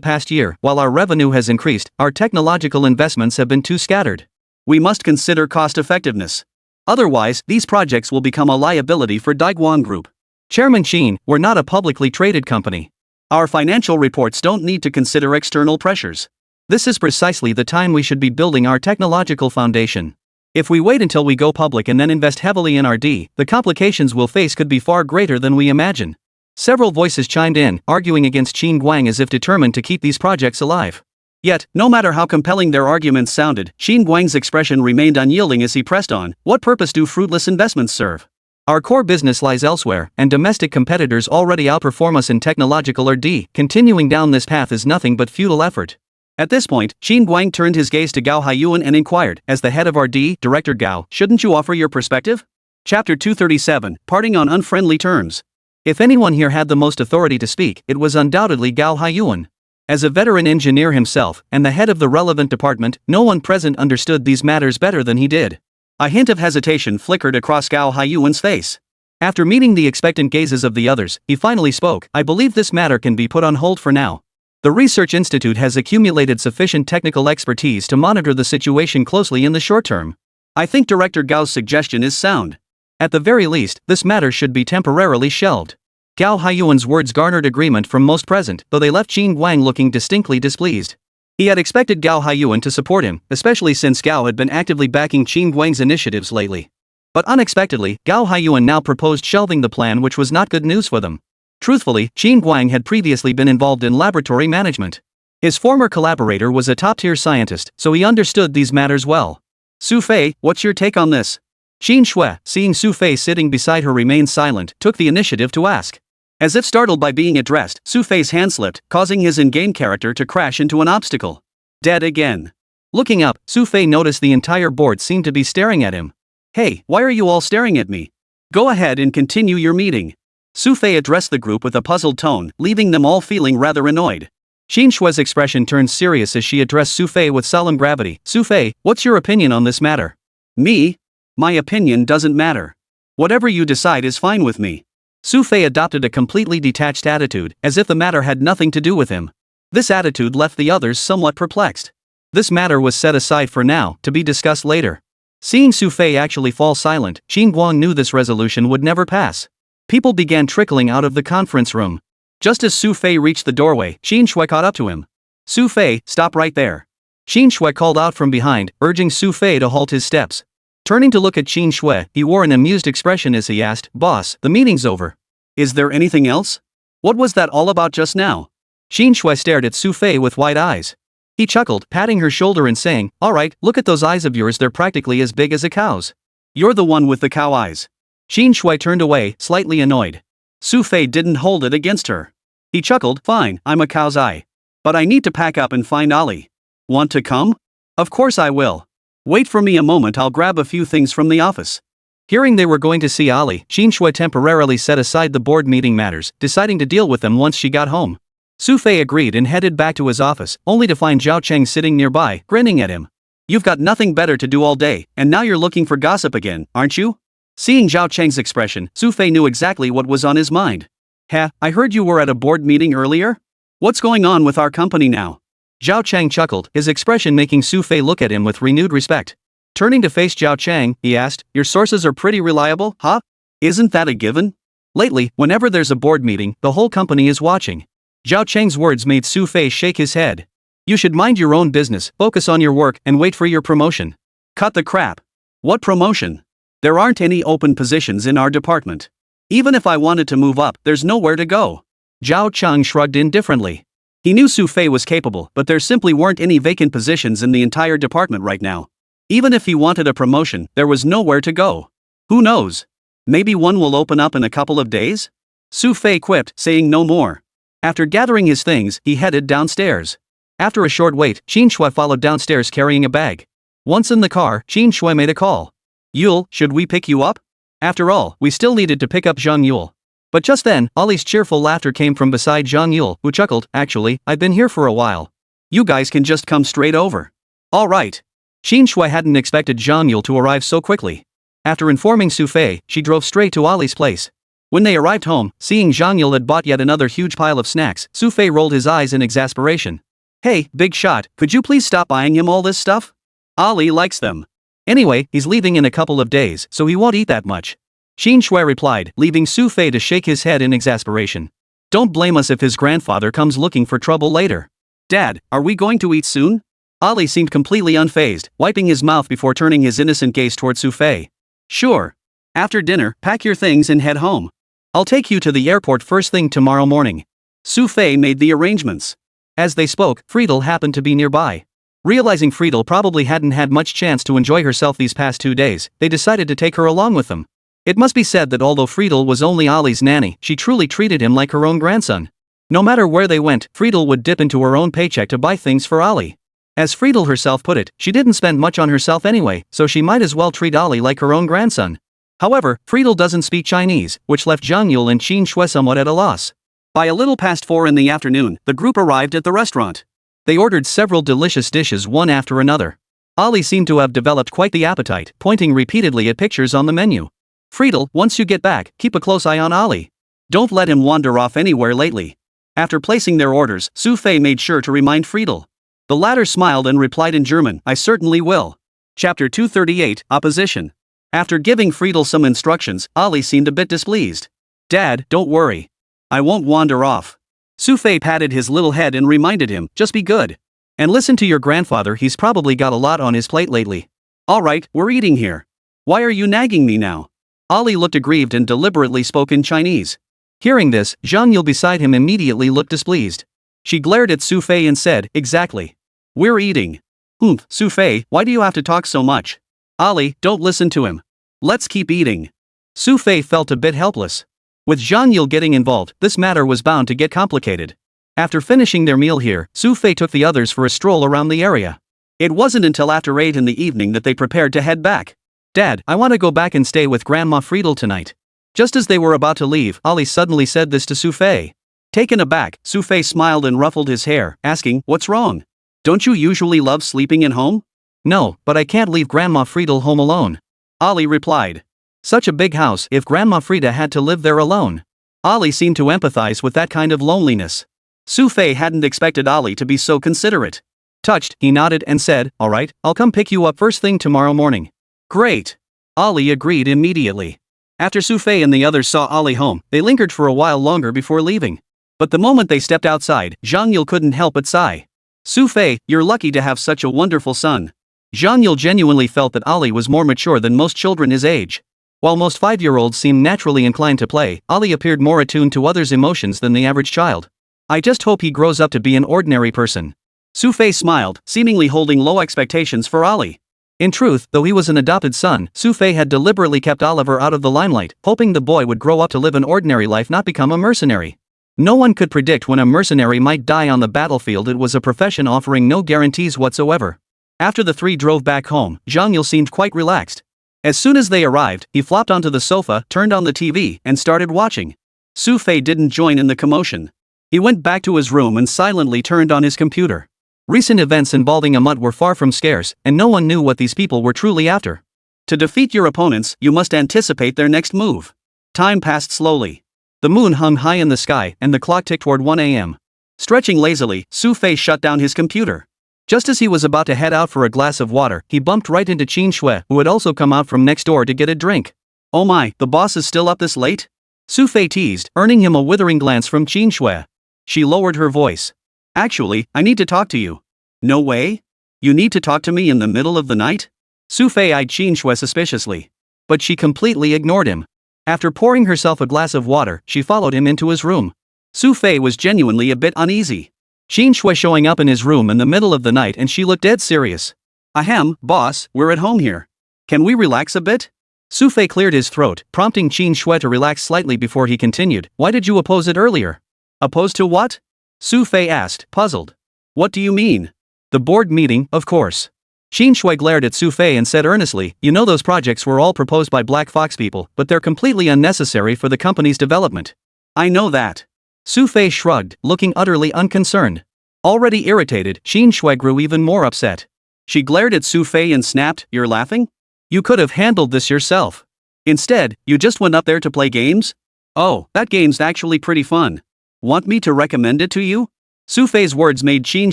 past year, while our revenue has increased, our technological investments have been too scattered. We must consider cost effectiveness. Otherwise, these projects will become a liability for Daiguan Group. Chairman Qin, we're not a publicly traded company. Our financial reports don't need to consider external pressures. This is precisely the time we should be building our technological foundation. If we wait until we go public and then invest heavily in R&D, the complications we'll face could be far greater than we imagine." Several voices chimed in, arguing against Qin Guang as if determined to keep these projects alive. Yet, no matter how compelling their arguments sounded, Qin Guang's expression remained unyielding as he pressed on. "What purpose do fruitless investments serve? Our core business lies elsewhere, and domestic competitors already outperform us in technological R&D. Continuing down this path is nothing but futile effort." At this point, Qin Guang turned his gaze to Gao Haiyuan and inquired, "As the head of R&D, Director Gao, shouldn't you offer your perspective?" Chapter 237, Parting on Unfriendly Terms. If anyone here had the most authority to speak, it was undoubtedly Gao Haiyuan. As a veteran engineer himself, and the head of the relevant department, no one present understood these matters better than he did. A hint of hesitation flickered across Gao Haiyuan's face. After meeting the expectant gazes of the others, he finally spoke, "I believe this matter can be put on hold for now. The Research Institute has accumulated sufficient technical expertise to monitor the situation closely in the short term. I think Director Gao's suggestion is sound. At the very least, this matter should be temporarily shelved." Gao Haiyuan's words garnered agreement from most present, though they left Qin Guang looking distinctly displeased. He had expected Gao Haiyuan to support him, especially since Gao had been actively backing Qin Guang's initiatives lately. But unexpectedly, Gao Haiyuan now proposed shelving the plan, which was not good news for them. Truthfully, Qin Guang had previously been involved in laboratory management. His former collaborator was a top-tier scientist, so he understood these matters well. "Xu Fei, what's your take on this?" Qin Shui, seeing Xu Fei sitting beside her remain silent, took the initiative to ask. As if startled by being addressed, Xu Fei's hand slipped, causing his in-game character to crash into an obstacle. Dead again. Looking up, Xu Fei noticed the entire board seemed to be staring at him. "Hey, why are you all staring at me? Go ahead and continue your meeting." Xu Fei addressed the group with a puzzled tone, leaving them all feeling rather annoyed. Qin Shui's expression turned serious as she addressed Xu Fei with solemn gravity. "Xu Fei, what's your opinion on this matter?" "Me? My opinion doesn't matter. Whatever you decide is fine with me." Xu Fei adopted a completely detached attitude, as if the matter had nothing to do with him. This attitude left the others somewhat perplexed. This matter was set aside for now, to be discussed later. Seeing Xu Fei actually fall silent, Qin Guang knew this resolution would never pass. People began trickling out of the conference room. Just as Xu Fei reached the doorway, Qin Shui caught up to him. "Xu Fei, stop right there." Qin Shui called out from behind, urging Xu Fei to halt his steps. Turning to look at Qin Shui, he wore an amused expression as he asked, "Boss, the meeting's over. Is there anything else? What was that all about just now?" Qin Shui stared at Xu Fei with wide eyes. He chuckled, patting her shoulder and saying, "All right, look at those eyes of yours, they're practically as big as a cow's." "You're the one with the cow eyes." Qin Shui turned away, slightly annoyed. Xu Fei didn't hold it against her. He chuckled, "Fine, I'm a cow's eye. But I need to pack up and find Ali. Want to come?" "Of course I will. Wait for me a moment, I'll grab a few things from the office." Hearing they were going to see Ali, Qin Shui temporarily set aside the board meeting matters, deciding to deal with them once she got home. Xu Fei agreed and headed back to his office, only to find Zhao Cheng sitting nearby, grinning at him. "You've got nothing better to do all day, and now you're looking for gossip again, aren't you?" Seeing Zhao Cheng's expression, Xu Fei knew exactly what was on his mind. I heard you were at a board meeting earlier? What's going on with our company now?" Zhao Cheng chuckled, his expression making Xu Fei look at him with renewed respect. Turning to face Zhao Cheng, he asked, "Your sources are pretty reliable, huh? Isn't that a given? Lately, whenever there's a board meeting, the whole company is watching." Zhao Cheng's words made Xu Fei shake his head. "You should mind your own business, focus on your work, and wait for your promotion." "Cut the crap. What promotion? There aren't any open positions in our department. Even if I wanted to move up, there's nowhere to go." Zhao Cheng shrugged indifferently. He knew Xu Fei was capable, but there simply weren't any vacant positions in the entire department right now. Even if he wanted a promotion, there was nowhere to go. Who knows? Maybe one will open up in a couple of days? Xu Fei quipped, saying no more. After gathering his things, he headed downstairs. After a short wait, Qin Shui followed downstairs carrying a bag. Once in the car, Qin Shui made a call. Yule, should we pick you up? After all, we still needed to pick up Zhang Yule. But just then, Ollie's cheerful laughter came from beside Zhang Yule, who chuckled, actually, I've been here for a while. You guys can just come straight over. Alright. Qin Shui hadn't expected Zhang Yule to arrive so quickly. After informing Xu Fei, she drove straight to Ollie's place. When they arrived home, seeing Zhang Yule had bought yet another huge pile of snacks, Xu Fei rolled his eyes in exasperation. Hey, big shot, could you please stop buying him all this stuff? Ollie likes them. Anyway, he's leaving in a couple of days, so he won't eat that much. Qin Shui replied, leaving Xu Fei to shake his head in exasperation. Don't blame us if his grandfather comes looking for trouble later. Dad, are we going to eat soon? Ollie seemed completely unfazed, wiping his mouth before turning his innocent gaze toward Xu Fei. Sure. After dinner, pack your things and head home. I'll take you to the airport first thing tomorrow morning. Xu Fei made the arrangements. As they spoke, Friedel happened to be nearby. Realizing Friedel probably hadn't had much chance to enjoy herself these past 2 days, they decided to take her along with them. It must be said that although Friedel was only Ollie's nanny, she truly treated him like her own grandson. No matter where they went, Friedel would dip into her own paycheck to buy things for Ollie. As Friedel herself put it, she didn't spend much on herself anyway, so she might as well treat Ollie like her own grandson. However, Friedel doesn't speak Chinese, which left Zhang Yule and Qin Shui somewhat at a loss. By a little past 4 in the afternoon, the group arrived at the restaurant. They ordered several delicious dishes one after another. Ollie seemed to have developed quite the appetite, pointing repeatedly at pictures on the menu. Friedel, once you get back, keep a close eye on Ollie. Don't let him wander off anywhere lately. After placing their orders, Xu Fei made sure to remind Friedel. The latter smiled and replied in German, I certainly will. Chapter 238, Opposition. After giving Friedel some instructions, Ollie seemed a bit displeased. Dad, don't worry. I won't wander off. Xu Fei patted his little head and reminded him, just be good. And listen to your grandfather, he's probably got a lot on his plate lately. Alright, we're eating here. Why are you nagging me now? Ollie looked aggrieved and deliberately spoke in Chinese. Hearing this, Zhang Yule beside him immediately looked displeased. She glared at Xu Fei and said, exactly. We're eating. Xu Fei, why do you have to talk so much? Ollie, don't listen to him. Let's keep eating. Xu Fei felt a bit helpless. With Zhang Yule getting involved, this matter was bound to get complicated. After finishing their meal here, Xu Fei took the others for a stroll around the area. It wasn't until after 8 in the evening that they prepared to head back. Dad, I want to go back and stay with Grandma Friedel tonight. Just as they were about to leave, Ollie suddenly said this to Xu Fei. Taken aback, Xu Fei smiled and ruffled his hair, asking, what's wrong? Don't you usually love sleeping at home? No, but I can't leave Grandma Friedel home alone. Ollie replied. Such a big house, if Grandma Frieda had to live there alone. Ollie seemed to empathize with that kind of loneliness. Xu Fei hadn't expected Ollie to be so considerate. Touched, he nodded and said, alright, I'll come pick you up first thing tomorrow morning. Great. Ollie agreed immediately. After Xu Fei and the others saw Ollie home, they lingered for a while longer before leaving. But the moment they stepped outside, Zhang Yule couldn't help but sigh. Xu Fei, you're lucky to have such a wonderful son. Zhang Yule genuinely felt that Ollie was more mature than most children his age. While most 5-year-olds seem naturally inclined to play, Ollie appeared more attuned to others' emotions than the average child. I just hope he grows up to be an ordinary person. Xu Fei smiled, seemingly holding low expectations for Ollie. In truth, though he was an adopted son, Xu Fei had deliberately kept Oliver out of the limelight, hoping the boy would grow up to live an ordinary life, not become a mercenary. No one could predict when a mercenary might die on the battlefield. It was a profession offering no guarantees whatsoever. After the three drove back home, Zhang Yule seemed quite relaxed. As soon as they arrived, he flopped onto the sofa, turned on the TV, and started watching. Xu Fei didn't join in the commotion. He went back to his room and silently turned on his computer. Recent events involving Amut were far from scarce, and no one knew what these people were truly after. To defeat your opponents, you must anticipate their next move. Time passed slowly. The moon hung high in the sky, and the clock ticked toward 1 a.m. Stretching lazily, Xu Fei shut down his computer. Just as he was about to head out for a glass of water, he bumped right into Qin Shui, who had also come out from next door to get a drink. Oh my, the boss is still up this late? Xu Fei teased, earning him a withering glance from Qin Shui. She lowered her voice. Actually, I need to talk to you. No way? You need to talk to me in the middle of the night? Xu Fei eyed Qin Shui suspiciously. But she completely ignored him. After pouring herself a glass of water, she followed him into his room. Xu Fei was genuinely a bit uneasy. Qin Shui showing up in his room in the middle of the night, and she looked dead serious. Ahem, boss, we're at home here. Can we relax a bit? Xu Fei cleared his throat, prompting Qin Shui to relax slightly before he continued, why did you oppose it earlier? Opposed to what? Xu Fei asked, puzzled. What do you mean? The board meeting, of course. Qin Shui glared at Xu Fei and said earnestly, you know those projects were all proposed by Black Fox people, but they're completely unnecessary for the company's development. I know that. Xu Fei shrugged, looking utterly unconcerned. Already irritated, Qin Shui grew even more upset. She glared at Xu Fei and snapped, you're laughing? You could have handled this yourself. Instead, you just went up there to play games? Oh, that game's actually pretty fun. Want me to recommend it to you? Xu Fei's words made Qin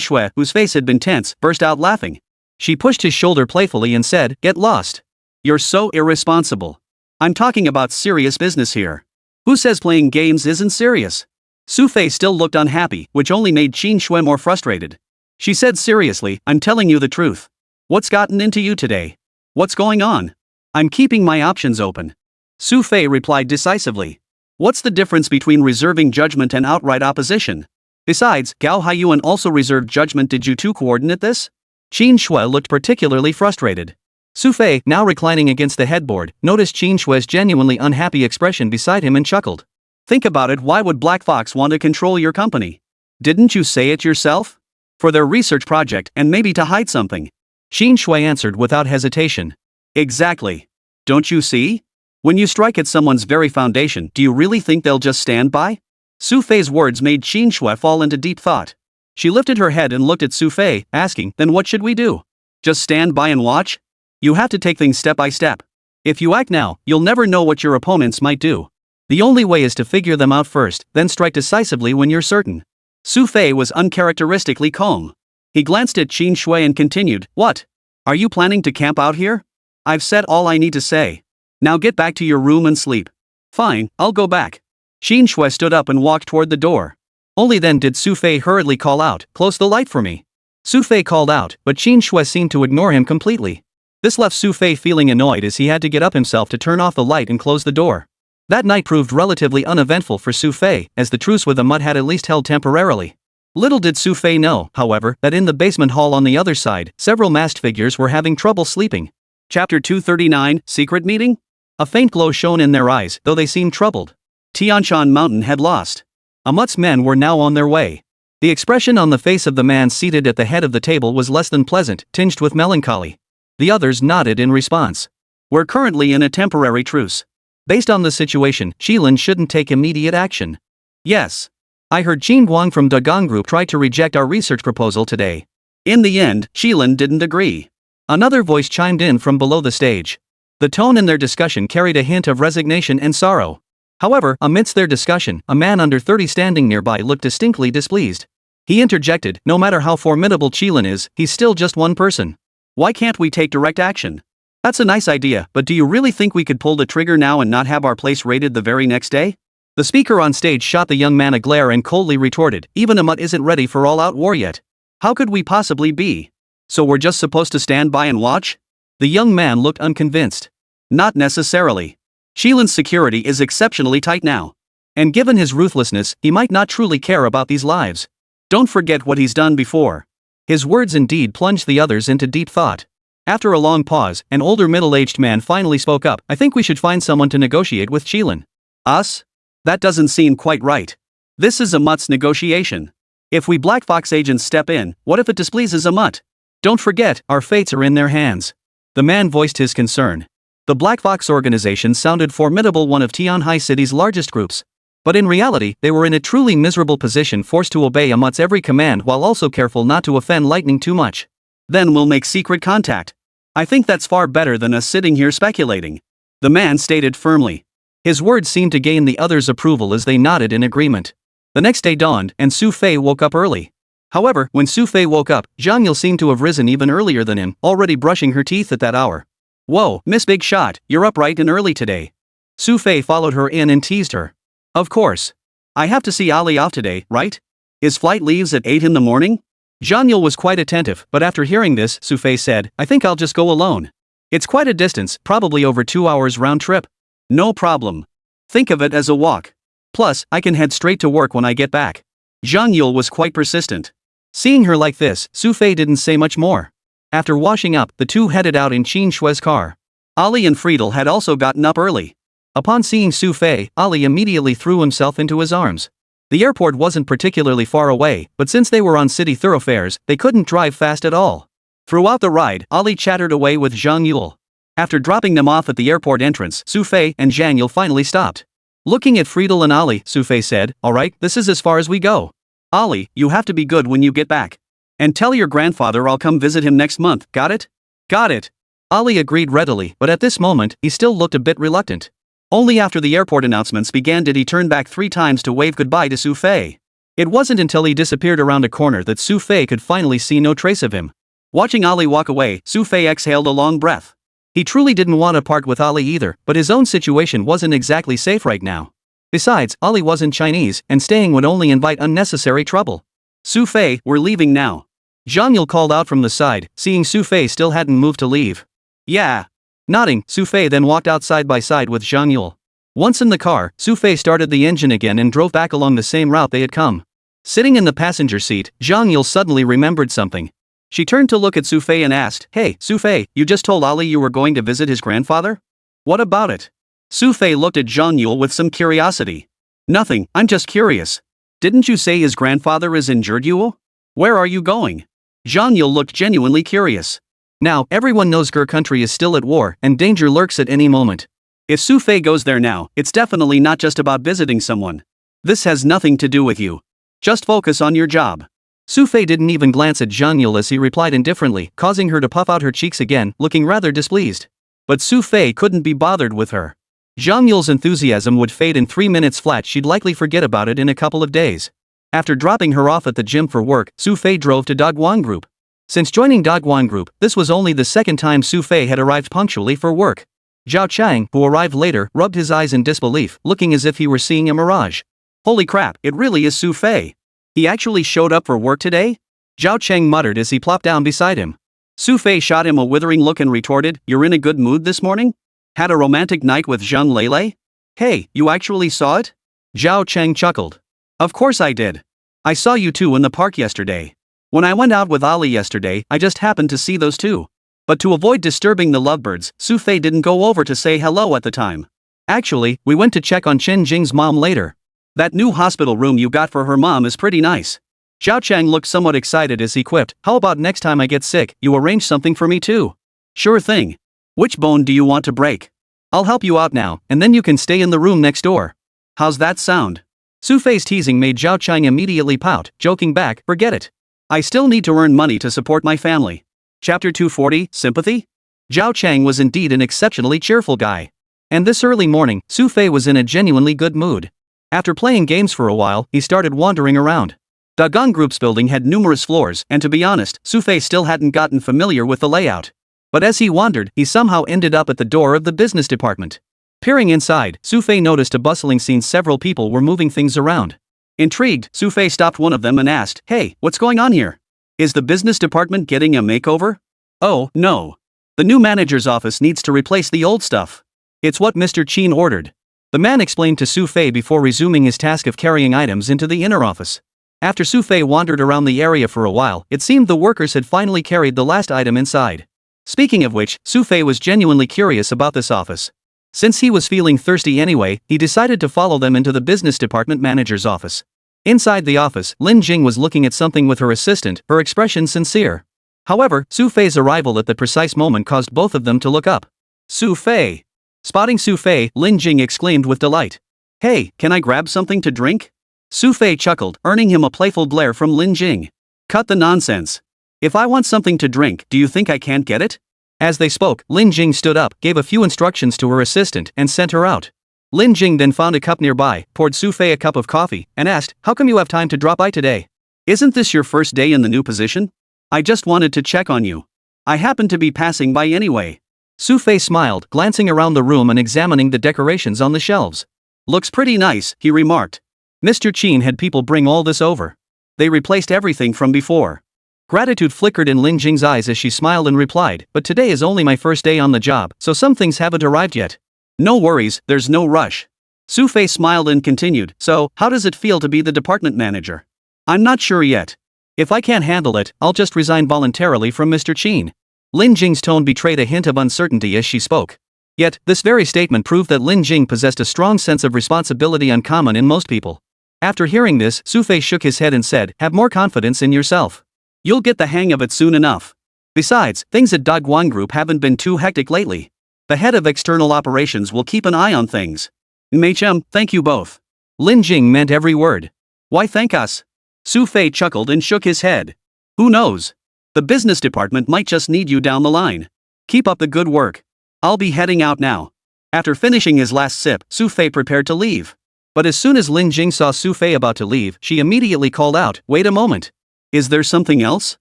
Shui, whose face had been tense, burst out laughing. She pushed his shoulder playfully and said, get lost. You're so irresponsible. I'm talking about serious business here. Who says playing games isn't serious? Xu Fei still looked unhappy, which only made Qin Shui more frustrated. She said seriously, I'm telling you the truth. What's gotten into you today? What's going on? I'm keeping my options open. Xu Fei replied decisively. What's the difference between reserving judgment and outright opposition? Besides, Gao Haiyuan also reserved judgment. Did you two coordinate this? Qin Shui looked particularly frustrated. Xu Fei, now reclining against the headboard, noticed Qin Shui's genuinely unhappy expression beside him and chuckled. Think about it, why would Black Fox want to control your company? Didn't you say it yourself? For their research project and maybe to hide something. Qin Shui answered without hesitation. Exactly. Don't you see? When you strike at someone's very foundation, do you really think they'll just stand by? Xu Fei's words made Qin Shui fall into deep thought. She lifted her head and looked at Xu Fei, asking, then what should we do? Just stand by and watch? You have to take things step by step. If you act now, you'll never know what your opponents might do. The only way is to figure them out first, then strike decisively when you're certain. Xu Fei was uncharacteristically calm. He glanced at Qin Shui and continued, what? Are you planning to camp out here? I've said all I need to say. Now get back to your room and sleep. Fine, I'll go back. Qin Shui stood up and walked toward the door. Only then did Xu Fei hurriedly call out, close the light for me. Xu Fei called out, but Qin Shui seemed to ignore him completely. This left Xu Fei feeling annoyed as he had to get up himself to turn off the light and close the door. That night proved relatively uneventful for Xu Fei, as the truce with the mud had at least held temporarily. Little did Xu Fei know, however, that in the basement hall on the other side, several masked figures were having trouble sleeping. Chapter 239, Secret Meeting? A faint glow shone in their eyes, though they seemed troubled. Tianshan Mountain had lost. Amut's men were now on their way. The expression on the face of the man seated at the head of the table was less than pleasant, tinged with melancholy. The others nodded in response. We're currently in a temporary truce. Based on the situation, Qilin shouldn't take immediate action. Yes. I heard Qin Guang from Dagang Group try to reject our research proposal today. In the end, Qilin didn't agree. Another voice chimed in from below the stage. The tone in their discussion carried a hint of resignation and sorrow. However, amidst their discussion, a man under 30 standing nearby looked distinctly displeased. He interjected, no matter how formidable Qilin is, he's still just one person. Why can't we take direct action? That's a nice idea, but do you really think we could pull the trigger now and not have our place raided the very next day? The speaker on stage shot the young man a glare and coldly retorted, even Amut isn't ready for all-out war yet. How could we possibly be? So we're just supposed to stand by and watch? The young man looked unconvinced. Not necessarily. Qilin's security is exceptionally tight now. And given his ruthlessness, he might not truly care about these lives. Don't forget what he's done before. His words indeed plunged the others into deep thought. After a long pause, an older middle-aged man finally spoke up. I think we should find someone to negotiate with Qilin. Us? That doesn't seem quite right. This is Amut's negotiation. If we Black Fox agents step in, what if it displeases Amut? Don't forget, our fates are in their hands. The man voiced his concern. The Black Fox organization sounded formidable, one of Tianhai City's largest groups. But in reality, they were in a truly miserable position, forced to obey Amut's every command while also careful not to offend Lightning too much. Then we'll make secret contact. I think that's far better than us sitting here speculating. The man stated firmly. His words seemed to gain the others' approval as they nodded in agreement. The next day dawned, and Xu Fei woke up early. However, when Xu Fei woke up, Zhang Yule seemed to have risen even earlier than him, already brushing her teeth at that hour. Whoa, Miss Big Shot, you're up bright and early today. Xu Fei followed her in and teased her. Of course. I have to see Ali off today, right? His flight leaves at 8 in the morning? Zhang Yule was quite attentive, but after hearing this, Xu Fei said, I think I'll just go alone. It's quite a distance, probably over 2 hours round trip. No problem. Think of it as a walk. Plus, I can head straight to work when I get back. Zhang Yule was quite persistent. Seeing her like this, Xu Fei didn't say much more. After washing up, the two headed out in Qin Shui's car. Ali and Friedel had also gotten up early. Upon seeing Xu Fei, Ali immediately threw himself into his arms. The airport wasn't particularly far away, but since they were on city thoroughfares, they couldn't drive fast at all. Throughout the ride, Ali chattered away with Zhang Yule. After dropping them off at the airport entrance, Xu Fei and Zhang Yule finally stopped. Looking at Friedel and Ali, Xu Fei said, "Alright, this is as far as we go. Ali, you have to be good when you get back. And tell your grandfather I'll come visit him next month, got it?" "Got it." Ali agreed readily, but at this moment, he still looked a bit reluctant. Only after the airport announcements began did he turn back 3 times to wave goodbye to Xu Fei. It wasn't until he disappeared around a corner that Xu Fei could finally see no trace of him. Watching Ali walk away, Xu Fei exhaled a long breath. He truly didn't want to part with Ali either, but his own situation wasn't exactly safe right now. Besides, Ali wasn't Chinese, and staying would only invite unnecessary trouble. "Xu Fei, we're leaving now." Zhang Yule called out from the side, seeing Xu Fei still hadn't moved to leave. "Yeah." Nodding, Xu Fei then walked out side by side with Zhang Yule. Once in the car, Xu Fei started the engine again and drove back along the same route they had come. Sitting in the passenger seat, Zhang Yule suddenly remembered something. She turned to look at Xu Fei and asked, "Hey, Xu Fei, you just told Ali you were going to visit his grandfather? What about it?" Xu Fei looked at Zhang Yule with some curiosity. "Nothing, I'm just curious. Didn't you say his grandfather is injured, Yule? Where are you going?" Zhang Yule looked genuinely curious. Now, everyone knows Ger country is still at war, and danger lurks at any moment. If Xu Fei goes there now, it's definitely not just about visiting someone. This has nothing to do with you. Just focus on your job. Xu Fei didn't even glance at Zhang Yule as he replied indifferently, causing her to puff out her cheeks again, looking rather displeased. But Xu Fei couldn't be bothered with her. Zhang Yule's enthusiasm would fade in 3 minutes flat. She'd likely forget about it in a couple of days. After dropping her off at the gym for work, Xu Fei drove to Dogwan Group. Since joining Dogwan Group, this was only the second time Xu Fei had arrived punctually for work. Zhao Chang, who arrived later, rubbed his eyes in disbelief, looking as if he were seeing a mirage. "Holy crap, it really is Xu Fei. He actually showed up for work today?" Zhao Chang muttered as he plopped down beside him. Xu Fei shot him a withering look and retorted, "You're in a good mood this morning? Had a romantic night with Zhang Lele? Hey, you actually saw it?" Zhao Chang chuckled. "Of course I did. I saw you two in the park yesterday. When I went out with Ali yesterday, I just happened to see those two." But to avoid disturbing the lovebirds, Xu Fei didn't go over to say hello at the time. "Actually, we went to check on Chen Jing's mom later. That new hospital room you got for her mom is pretty nice." Zhao Chang looked somewhat excited as he quipped, "How about next time I get sick, you arrange something for me too?" "Sure thing. Which bone do you want to break? I'll help you out now, and then you can stay in the room next door. How's that sound?" Xu Fei's teasing made Zhao Chang immediately pout, joking back, "Forget it. I still need to earn money to support my family." Chapter 240, Sympathy? Zhao Chang was indeed an exceptionally cheerful guy. And this early morning, Xu Fei was in a genuinely good mood. After playing games for a while, he started wandering around. The Gong Group's building had numerous floors, and to be honest, Xu Fei still hadn't gotten familiar with the layout. But as he wandered, he somehow ended up at the door of the business department. Peering inside, Xu Fei noticed a bustling scene. Several people were moving things around. Intrigued, Xu Fei stopped one of them and asked, "Hey, what's going on here? Is the business department getting a makeover?" "Oh, no. The new manager's office needs to replace the old stuff. It's what Mr. Qin ordered." The man explained to Xu Fei before resuming his task of carrying items into the inner office. After Xu Fei wandered around the area for a while, it seemed the workers had finally carried the last item inside. Speaking of which, Xu Fei was genuinely curious about this office. Since he was feeling thirsty anyway, he decided to follow them into the business department manager's office. Inside the office, Lin Jing was looking at something with her assistant, her expression sincere. However, Xu Fei's arrival at the precise moment caused both of them to look up. "Xu Fei!" Spotting Xu Fei, Lin Jing exclaimed with delight. "Hey, can I grab something to drink?" Xu Fei chuckled, earning him a playful glare from Lin Jing. "Cut the nonsense. If I want something to drink, do you think I can't get it?" As they spoke, Lin Jing stood up, gave a few instructions to her assistant, and sent her out. Lin Jing then found a cup nearby, poured Xu Fei a cup of coffee, and asked, "How come you have time to drop by today? Isn't this your first day in the new position? I just wanted to check on you. I happened to be passing by anyway." Xu Fei smiled, glancing around the room and examining the decorations on the shelves. "Looks pretty nice," he remarked. Mr. Qin had people bring all this over. They replaced everything from before. Gratitude flickered in Lin Jing's eyes as she smiled and replied, "But today is only my first day on the job, so some things haven't arrived yet." "No worries, there's no rush." Xu Fei smiled and continued, "So, how does it feel to be the department manager?" "I'm not sure yet. If I can't handle it, I'll just resign voluntarily from Mr. Qin." Lin Jing's tone betrayed a hint of uncertainty as she spoke. Yet, this very statement proved that Lin Jing possessed a strong sense of responsibility uncommon in most people. After hearing this, Xu Fei shook his head and said, have more confidence in yourself. You'll get the hang of it soon enough. Besides, things at Dagwon Group haven't been too hectic lately. The head of external operations will keep an eye on things. Machem, thank you both. Lin Jing meant every word. Why thank us? Xu Fei chuckled and shook his head. Who knows? The business department might just need you down the line. Keep up the good work. I'll be heading out now. After finishing his last sip, Xu Fei prepared to leave. But as soon as Lin Jing saw Xu Fei about to leave, she immediately called out, wait a moment. Is there something else?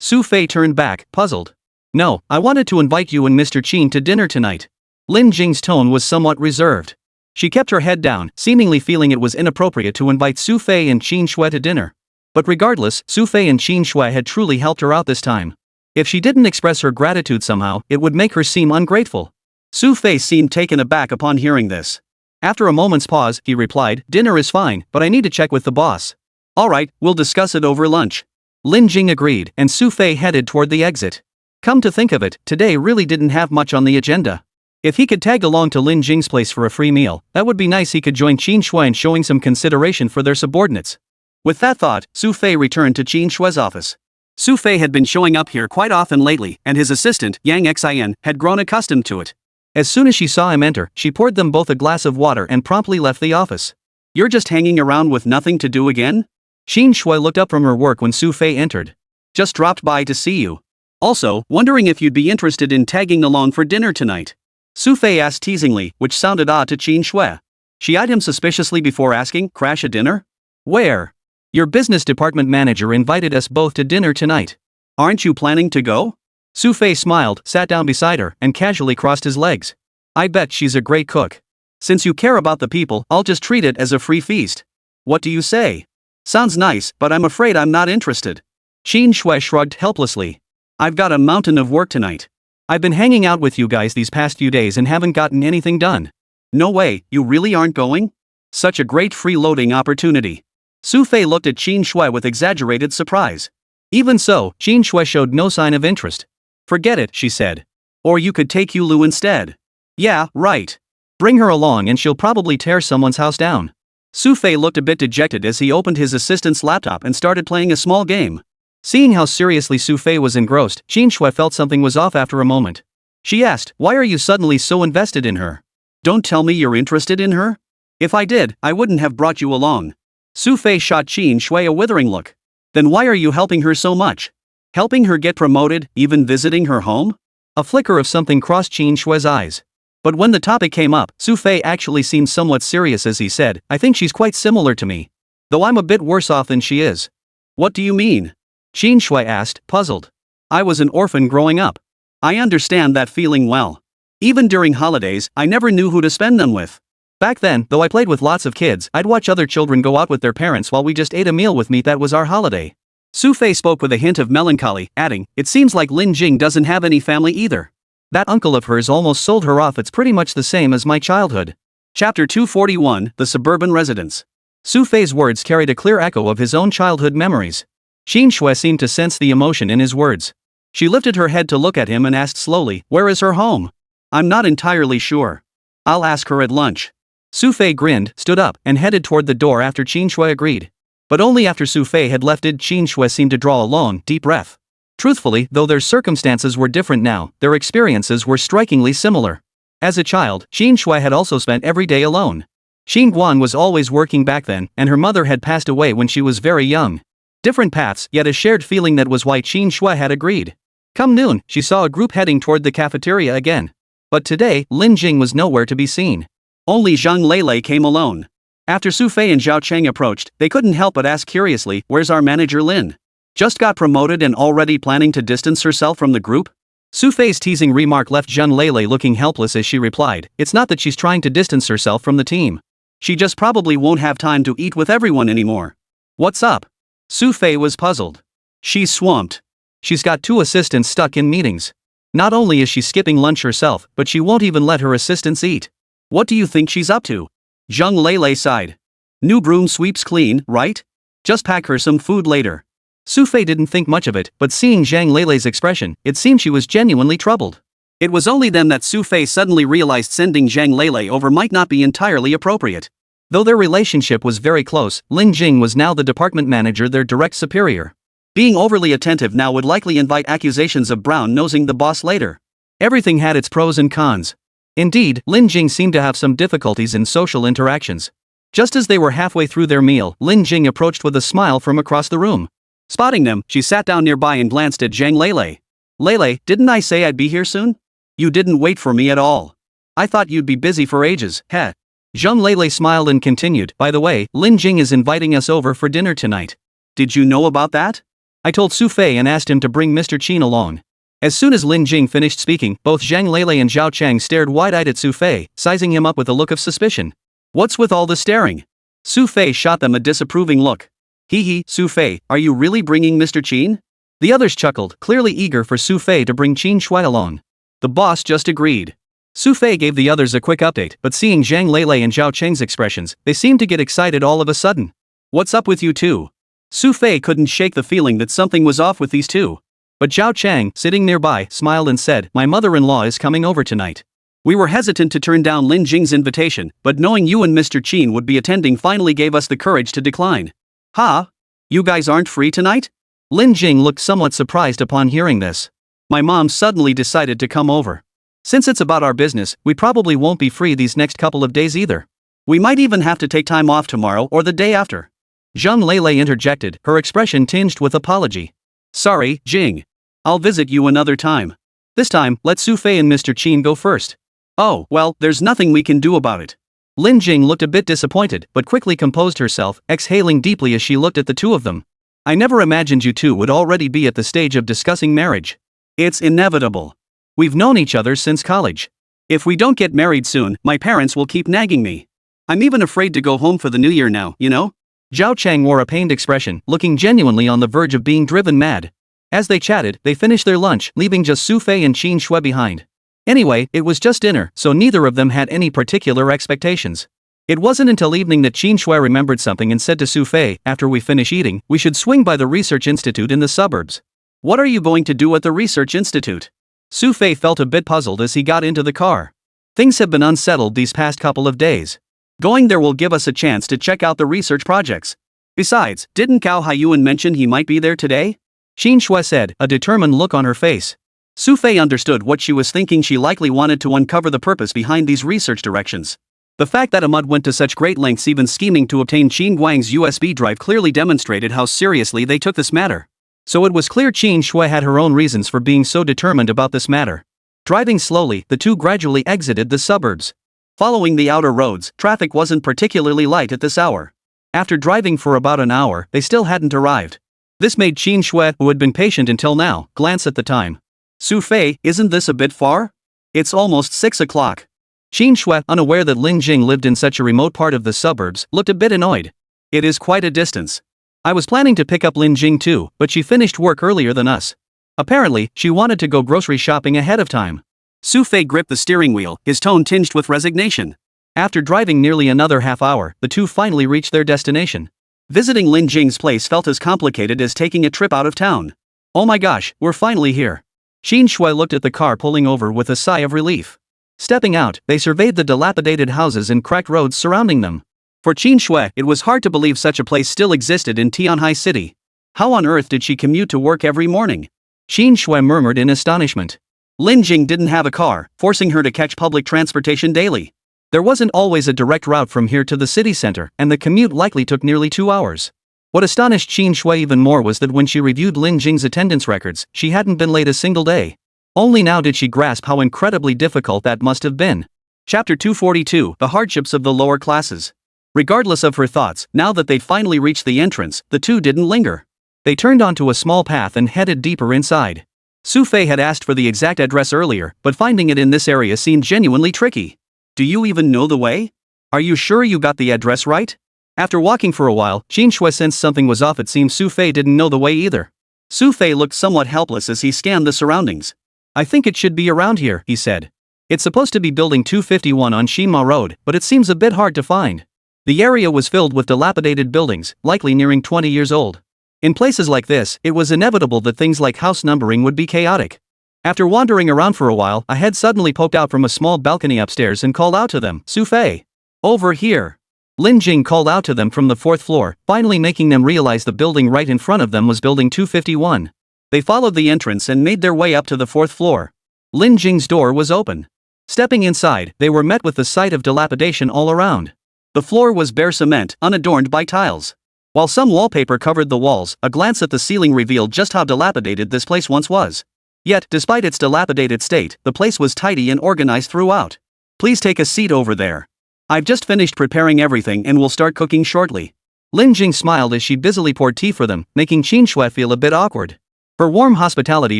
Xu Fei turned back, puzzled. No, I wanted to invite you and Mr. Qin to dinner tonight. Lin Jing's tone was somewhat reserved. She kept her head down, seemingly feeling it was inappropriate to invite Xu Fei and Qin Shui to dinner. But regardless, Xu Fei and Qin Shui had truly helped her out this time. If she didn't express her gratitude somehow, it would make her seem ungrateful. Xu Fei seemed taken aback upon hearing this. After a moment's pause, he replied, dinner is fine, but I need to check with the boss. Alright, we'll discuss it over lunch. Lin Jing agreed, and Xu Fei headed toward the exit. Come to think of it, today really didn't have much on the agenda. If he could tag along to Lin Jing's place for a free meal, that would be nice. He could join Qin Shui in showing some consideration for their subordinates. With that thought, Xu Fei returned to Qin Shui's office. Xu Fei had been showing up here quite often lately, and his assistant, Yang Xin, had grown accustomed to it. As soon as she saw him enter, she poured them both a glass of water and promptly left the office. You're just hanging around with nothing to do again? Qin Shui looked up from her work when Xu Fei entered. Just dropped by to see you. Also, wondering if you'd be interested in tagging along for dinner tonight. Xu Fei asked teasingly, which sounded odd to Qin Shui. She eyed him suspiciously before asking, crash a dinner? Where? Your business department manager invited us both to dinner tonight. Aren't you planning to go? Xu Fei smiled, sat down beside her, and casually crossed his legs. I bet she's a great cook. Since you care about the people, I'll just treat it as a free feast. What do you say? Sounds nice, but I'm afraid I'm not interested. Qin Shui shrugged helplessly. I've got a mountain of work tonight. I've been hanging out with you guys these past few days and haven't gotten anything done. No way, you really aren't going? Such a great freeloading opportunity. Xu Fei looked at Qin Shui with exaggerated surprise. Even so, Qin Shui showed no sign of interest. Forget it, she said. Or you could take Yulu instead. Yeah, right. Bring her along and she'll probably tear someone's house down. Xu Fei looked a bit dejected as he opened his assistant's laptop and started playing a small game. Seeing how seriously Xu Fei was engrossed, Qin Shui felt something was off after a moment. She asked, why are you suddenly so invested in her? Don't tell me you're interested in her? If I did, I wouldn't have brought you along. Xu Fei shot Qin Shui a withering look. Then why are you helping her so much? Helping her get promoted, even visiting her home? A flicker of something crossed Qin Shui's eyes. But when the topic came up, Xu Fei actually seemed somewhat serious as he said, I think she's quite similar to me. Though I'm a bit worse off than she is. What do you mean? Qin Shui asked, puzzled. I was an orphan growing up. I understand that feeling well. Even during holidays, I never knew who to spend them with. Back then, though I played with lots of kids, I'd watch other children go out with their parents while we just ate a meal with me. That was our holiday. Xu Fei spoke with a hint of melancholy, adding, it seems like Lin Jing doesn't have any family either. That uncle of hers almost sold her off. It's pretty much the same as my childhood. Chapter 241, The Suburban Residence. Xu Fei's words carried a clear echo of his own childhood memories. Qin Shui seemed to sense the emotion in his words. She lifted her head to look at him and asked slowly, where is her home? I'm not entirely sure. I'll ask her at lunch. Xu Fei grinned, stood up, and headed toward the door after Qin Shui agreed. But only after Xu Fei had left did Qin Shui seem to draw a long, deep breath. Truthfully, though their circumstances were different now, their experiences were strikingly similar. As a child, Qin Shui had also spent every day alone. Qin Guan was always working back then, and her mother had passed away when she was very young. Different paths, yet a shared feeling. That was why Qin Shui had agreed. Come noon, she saw a group heading toward the cafeteria again. But today, Lin Jing was nowhere to be seen. Only Zhang Lele came alone. After Xu Fei and Zhao Cheng approached, they couldn't help but ask curiously, where's our manager Lin? Just got promoted and already planning to distance herself from the group? Xu Fei's teasing remark left Zhang Lele looking helpless as she replied, it's not that she's trying to distance herself from the team. She just probably won't have time to eat with everyone anymore. What's up? Xu Fei was puzzled. She's swamped. She's got 2 assistants stuck in meetings. Not only is she skipping lunch herself, but she won't even let her assistants eat. What do you think she's up to? Zhang Lele sighed. New broom sweeps clean, right? Just pack her some food later. Xu Fei didn't think much of it, but seeing Zhang Lele's expression, it seemed she was genuinely troubled. It was only then that Xu Fei suddenly realized sending Zhang Lele over might not be entirely appropriate. Though their relationship was very close, Lin Jing was now the department manager, their direct superior. Being overly attentive now would likely invite accusations of brown-nosing the boss later. Everything had its pros and cons. Indeed, Lin Jing seemed to have some difficulties in social interactions. Just as they were halfway through their meal, Lin Jing approached with a smile from across the room. Spotting them, she sat down nearby and glanced at Zhang Lele. Lele, didn't I say I'd be here soon? You didn't wait for me at all. I thought you'd be busy for ages, heh. Zhang Lele smiled and continued, by the way, Lin Jing is inviting us over for dinner tonight. Did you know about that? I told Xu Fei and asked him to bring Mr. Qin along. As soon as Lin Jing finished speaking, both Zhang Lele and Zhao Chang stared wide-eyed at Xu Fei, sizing him up with a look of suspicion. What's with all the staring? Xu Fei shot them a disapproving look. Hee hee, Xu Fei, are you really bringing Mr. Qin? The others chuckled, clearly eager for Xu Fei to bring Qin Shui along. The boss just agreed. Xu Fei gave the others a quick update, but seeing Zhang Lele and Zhao Cheng's expressions, they seemed to get excited all of a sudden. What's up with you two? Xu Fei couldn't shake the feeling that something was off with these two. But Zhao Cheng, sitting nearby, smiled and said, my mother-in-law is coming over tonight. We were hesitant to turn down Lin Jing's invitation, but knowing you and Mr. Qin would be attending finally gave us the courage to decline. Ha? You guys aren't free tonight? Lin Jing looked somewhat surprised upon hearing this. My mom suddenly decided to come over. Since it's about our business, we probably won't be free these next couple of days either. We might even have to take time off tomorrow or the day after. Zhang Lele interjected, her expression tinged with apology. Sorry, Jing. I'll visit you another time. This time, let Xu Fei and Mr. Qin go first. Oh, well, there's nothing we can do about it. Lin Jing looked a bit disappointed, but quickly composed herself, exhaling deeply as she looked at the two of them. I never imagined you two would already be at the stage of discussing marriage. It's inevitable. We've known each other since college. If we don't get married soon, my parents will keep nagging me. I'm even afraid to go home for the new year now, you know? Zhao Cheng wore a pained expression, looking genuinely on the verge of being driven mad. As they chatted, they finished their lunch, leaving just Xu Fei and Qin Shui behind. Anyway, it was just dinner, so neither of them had any particular expectations. It wasn't until evening that Qin Shui remembered something and said to Xu Fei, after we finish eating, we should swing by the research institute in the suburbs. What are you going to do at the research institute? Xu Fei felt a bit puzzled as he got into the car. Things have been unsettled these past couple of days. Going there will give us a chance to check out the research projects. Besides, didn't Cao Haiyuan mention he might be there today? Qin Shui said, a determined look on her face. Xu Fei understood what she was thinking. She likely wanted to uncover the purpose behind these research directions. The fact that Ahmad went to such great lengths even scheming to obtain Qin Guang's USB drive clearly demonstrated how seriously they took this matter. So it was clear Qin Shui had her own reasons for being so determined about this matter. Driving slowly, the two gradually exited the suburbs. Following the outer roads, traffic wasn't particularly light at this hour. After driving for about an hour, they still hadn't arrived. This made Qin Shui, who had been patient until now, glance at the time. Xu Fei, isn't this a bit far? It's almost 6 o'clock. Qin Shui, unaware that Lin Jing lived in such a remote part of the suburbs, looked a bit annoyed. It is quite a distance. I was planning to pick up Lin Jing too, but she finished work earlier than us. Apparently, she wanted to go grocery shopping ahead of time. Xu Fei gripped the steering wheel, his tone tinged with resignation. After driving nearly another half hour, the two finally reached their destination. Visiting Lin Jing's place felt as complicated as taking a trip out of town. Oh my gosh, we're finally here. Qin Shui looked at the car pulling over with a sigh of relief. Stepping out, they surveyed the dilapidated houses and cracked roads surrounding them. For Qin Shui, it was hard to believe such a place still existed in Tianhai City. How on earth did she commute to work every morning? Qin Shui murmured in astonishment. Lin Jing didn't have a car, forcing her to catch public transportation daily. There wasn't always a direct route from here to the city center, and the commute likely took nearly 2 hours. What astonished Qin Shui even more was that when she reviewed Lin Jing's attendance records, she hadn't been late a single day. Only now did she grasp how incredibly difficult that must have been. Chapter 242, The Hardships of the Lower Classes. Regardless of her thoughts, now that they'd finally reached the entrance, the two didn't linger. They turned onto a small path and headed deeper inside. Xu Fei had asked for the exact address earlier, but finding it in this area seemed genuinely tricky. Do you even know the way? Are you sure you got the address right? After walking for a while, Qin Shui sensed something was off. It seemed Xu Fei didn't know the way either. Xu Fei looked somewhat helpless as he scanned the surroundings. I think it should be around here, he said. It's supposed to be building 251 on Shinma Road, but it seems a bit hard to find. The area was filled with dilapidated buildings, likely nearing 20 years old. In places like this, it was inevitable that things like house numbering would be chaotic. After wandering around for a while, a head suddenly poked out from a small balcony upstairs and called out to them, Xu Fei. Over here. Lin Jing called out to them from the 4th floor, finally making them realize the building right in front of them was building 251. They followed the entrance and made their way up to the 4th floor. Lin Jing's door was open. Stepping inside, they were met with the sight of dilapidation all around. The floor was bare cement, unadorned by tiles. While some wallpaper covered the walls, a glance at the ceiling revealed just how dilapidated this place once was. Yet, despite its dilapidated state, the place was tidy and organized throughout. Please take a seat over there. I've just finished preparing everything and will start cooking shortly. Lin Jing smiled as she busily poured tea for them, making Qin Shui feel a bit awkward. Her warm hospitality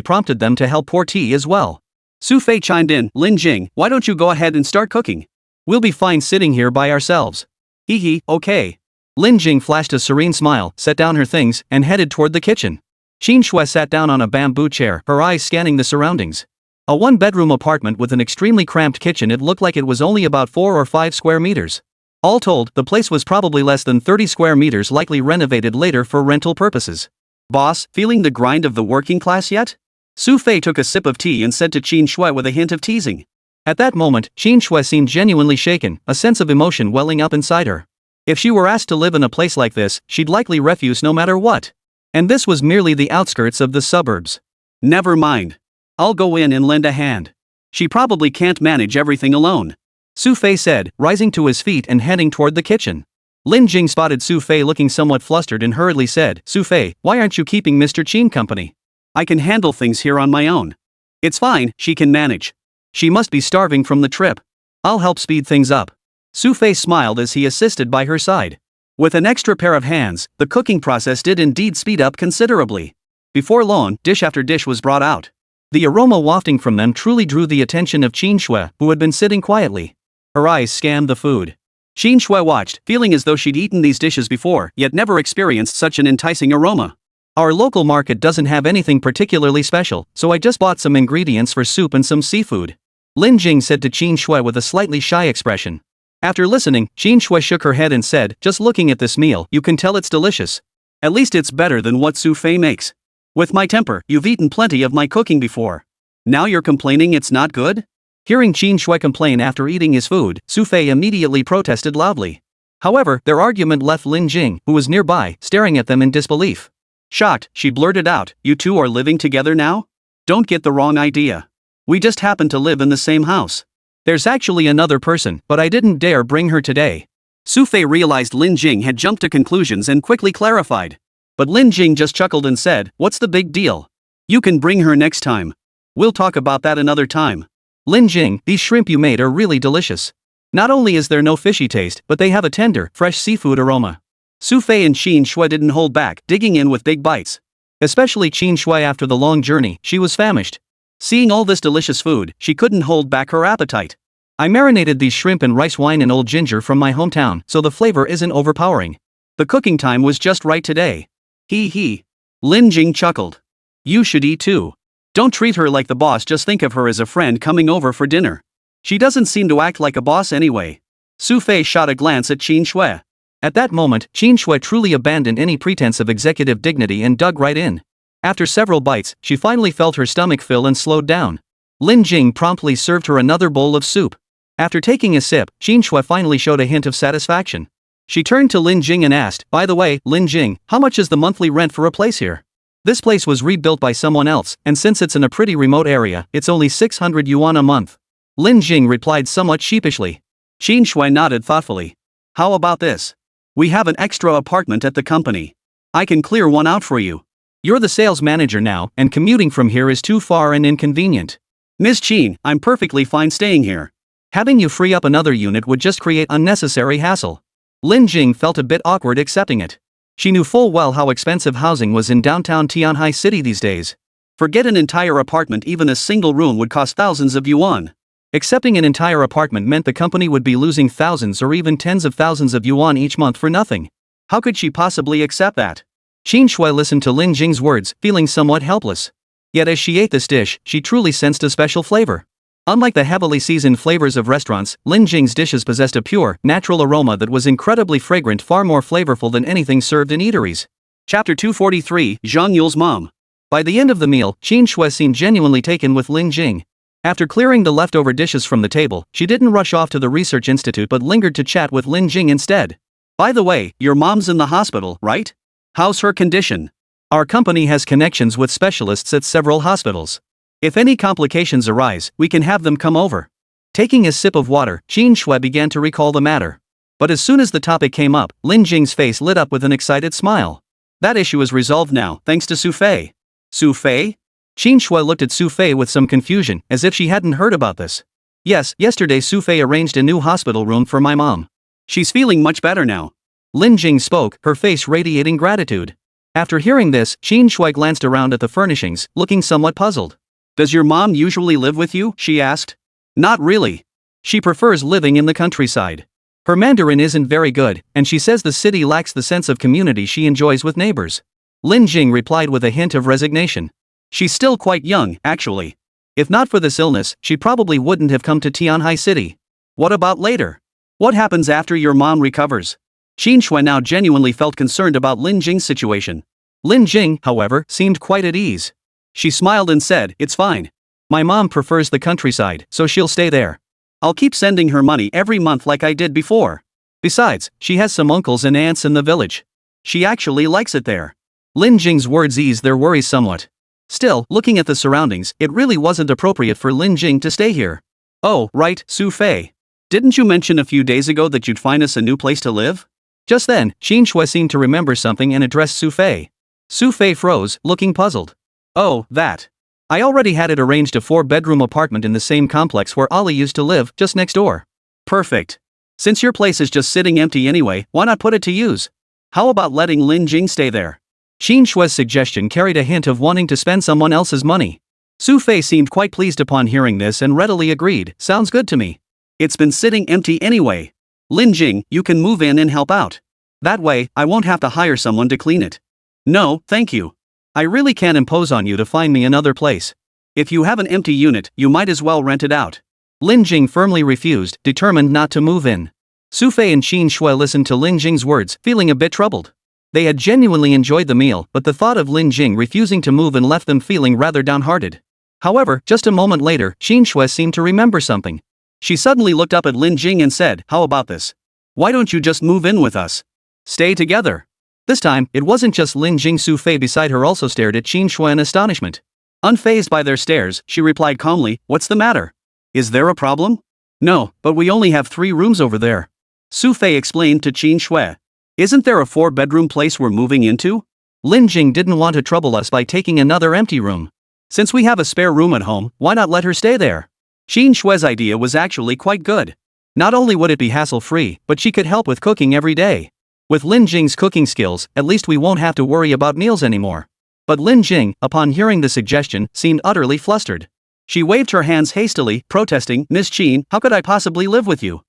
prompted them to help pour tea as well. Xu Fei chimed in, Lin Jing, why don't you go ahead and start cooking? We'll be fine sitting here by ourselves. Hee, okay. Lin Jing flashed a serene smile, set down her things, and headed toward the kitchen. Qin Shui sat down on a bamboo chair, her eyes scanning the surroundings. A one-bedroom apartment with an extremely cramped kitchen. It looked like it was only about 4 or 5 square meters. All told, the place was probably less than 30 square meters, likely renovated later for rental purposes. Boss, feeling the grind of the working class yet? Xu Fei took a sip of tea and said to Qin Shui with a hint of teasing. At that moment, Qin Shui seemed genuinely shaken, a sense of emotion welling up inside her. If she were asked to live in a place like this, she'd likely refuse no matter what. And this was merely the outskirts of the suburbs. Never mind. I'll go in and lend a hand. She probably can't manage everything alone. Xu Fei said, rising to his feet and heading toward the kitchen. Lin Jing spotted Xu Fei looking somewhat flustered and hurriedly said, Xu Fei, why aren't you keeping Mr. Qin company? I can handle things here on my own. It's fine, she can manage. She must be starving from the trip. I'll help speed things up. Xu Fei smiled as he assisted by her side. With an extra pair of hands, the cooking process did indeed speed up considerably. Before long, dish after dish was brought out. The aroma wafting from them truly drew the attention of Qin Shui, who had been sitting quietly. Her eyes scanned the food. Qin Shui watched, feeling as though she'd eaten these dishes before, yet never experienced such an enticing aroma. Our local market doesn't have anything particularly special, so I just bought some ingredients for soup and some seafood. Lin Jing said to Qin Shui with a slightly shy expression. After listening, Qin Shui shook her head and said, just looking at this meal, you can tell it's delicious. At least it's better than what Xu Fei makes. With my temper, you've eaten plenty of my cooking before. Now you're complaining it's not good? Hearing Qin Shui complain after eating his food, Xu Fei immediately protested loudly. However, their argument left Lin Jing, who was nearby, staring at them in disbelief. Shocked, she blurted out, you two are living together now? Don't get the wrong idea. We just happen to live in the same house. There's actually another person, but I didn't dare bring her today. Xu Fei realized Lin Jing had jumped to conclusions and quickly clarified. But Lin Jing just chuckled and said, what's the big deal? You can bring her next time. We'll talk about that another time. Lin Jing, these shrimp you made are really delicious. Not only is there no fishy taste, but they have a tender, fresh seafood aroma. Xu Fei and Qin Shui didn't hold back, digging in with big bites. Especially Qin Shui after the long journey, she was famished. Seeing all this delicious food, she couldn't hold back her appetite. I marinated these shrimp in rice wine and old ginger from my hometown, so the flavor isn't overpowering. The cooking time was just right today. Hee. Lin Jing chuckled. You should eat too. Don't treat her like the boss, just think of her as a friend coming over for dinner. She doesn't seem to act like a boss anyway. Xu Fei shot a glance at Qin Shui. At that moment, Qin Shui truly abandoned any pretense of executive dignity and dug right in. After several bites, she finally felt her stomach fill and slowed down. Lin Jing promptly served her another bowl of soup. After taking a sip, Qin Shui finally showed a hint of satisfaction. She turned to Lin Jing and asked, by the way, Lin Jing, how much is the monthly rent for a place here? This place was rebuilt by someone else, and since it's in a pretty remote area, it's only 600 yuan a month. Lin Jing replied somewhat sheepishly. Qin Shui nodded thoughtfully. How about this? We have an extra apartment at the company. I can clear one out for you. You're the sales manager now, and commuting from here is too far and inconvenient. Miss Qin, I'm perfectly fine staying here. Having you free up another unit would just create unnecessary hassle. Lin Jing felt a bit awkward accepting it. She knew full well how expensive housing was in downtown Tianhai City these days. Forget an entire apartment, even a single room would cost thousands of yuan. Accepting an entire apartment meant the company would be losing thousands or even tens of thousands of yuan each month for nothing. How could she possibly accept that? Qin Shui listened to Lin Jing's words, feeling somewhat helpless. Yet as she ate this dish, she truly sensed a special flavor. Unlike the heavily seasoned flavors of restaurants, Lin Jing's dishes possessed a pure, natural aroma that was incredibly fragrant, far more flavorful than anything served in eateries. Chapter 243, Zhang Yule's Mom. By the end of the meal, Qin Shui seemed genuinely taken with Lin Jing. After clearing the leftover dishes from the table, she didn't rush off to the research institute but lingered to chat with Lin Jing instead. By the way, your mom's in the hospital, right? How's her condition? Our company has connections with specialists at several hospitals. If any complications arise, we can have them come over. Taking a sip of water, Qin Shui began to recall the matter. But as soon as the topic came up, Lin Jing's face lit up with an excited smile. That issue is resolved now, thanks to Xu Fei. Xu Fei? Qin Shui looked at Xu Fei with some confusion, as if she hadn't heard about this. Yes, yesterday Xu Fei arranged a new hospital room for my mom. She's feeling much better now. Lin Jing spoke, her face radiating gratitude. After hearing this, Qin Shui glanced around at the furnishings, looking somewhat puzzled. Does your mom usually live with you? She asked. Not really. She prefers living in the countryside. Her Mandarin isn't very good, and she says the city lacks the sense of community she enjoys with neighbors. Lin Jing replied with a hint of resignation. She's still quite young, actually. If not for this illness, she probably wouldn't have come to Tianhai City. What about later? What happens after your mom recovers? Qin Shui now genuinely felt concerned about Lin Jing's situation. Lin Jing, however, seemed quite at ease. She smiled and said, "It's fine. My mom prefers the countryside, so she'll stay there. I'll keep sending her money every month like I did before. Besides, she has some uncles and aunts in the village. She actually likes it there." Lin Jing's words eased their worries somewhat. Still, looking at the surroundings, it really wasn't appropriate for Lin Jing to stay here. Oh, right, Xu Fei. Didn't you mention a few days ago that you'd find us a new place to live? Just then, Qin Shui seemed to remember something and addressed Xu Fei. Xu Fei froze, looking puzzled. Oh, that. I already had it arranged a 4-bedroom apartment in the same complex where Ollie used to live, just next door. Perfect. Since your place is just sitting empty anyway, why not put it to use? How about letting Lin Jing stay there? Qin Shui's suggestion carried a hint of wanting to spend someone else's money. Xu Fei seemed quite pleased upon hearing this and readily agreed, sounds good to me. It's been sitting empty anyway. Lin Jing, you can move in and help out. That way, I won't have to hire someone to clean it. No, thank you. I really can't impose on you to find me another place. If you have an empty unit, you might as well rent it out. Lin Jing firmly refused, determined not to move in. Xu Fei and Qin Shui listened to Lin Jing's words, feeling a bit troubled. They had genuinely enjoyed the meal, but the thought of Lin Jing refusing to move and left them feeling rather downhearted. However, just a moment later, Qin Shui seemed to remember something. She suddenly looked up at Lin Jing and said, "How about this? Why don't you just move in with us? Stay together." This time, it wasn't just Lin Jing. Xu Fei beside her also stared at Qin Shui in astonishment. Unfazed by their stares, she replied calmly, "What's the matter? Is there a problem?" "No, but we only have 3 rooms over there." Xu Fei explained to Qin Shui. "Isn't there a 4-bedroom place we're moving into?" Lin Jing didn't want to trouble us by taking another empty room. Since we have a spare room at home, why not let her stay there? Qin Shui's idea was actually quite good. Not only would it be hassle-free, but she could help with cooking every day. With Lin Jing's cooking skills, at least we won't have to worry about meals anymore. But Lin Jing, upon hearing the suggestion, seemed utterly flustered. She waved her hands hastily, protesting, "Miss Qin, how could I possibly live with you?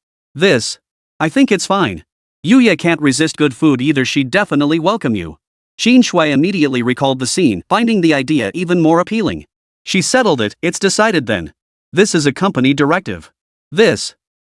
I think it's fine. Yuya can't resist good food either, she'd definitely welcome you." Qin Shui immediately recalled the scene, finding the idea even more appealing. She settled it, "It's decided then. This is a company directive."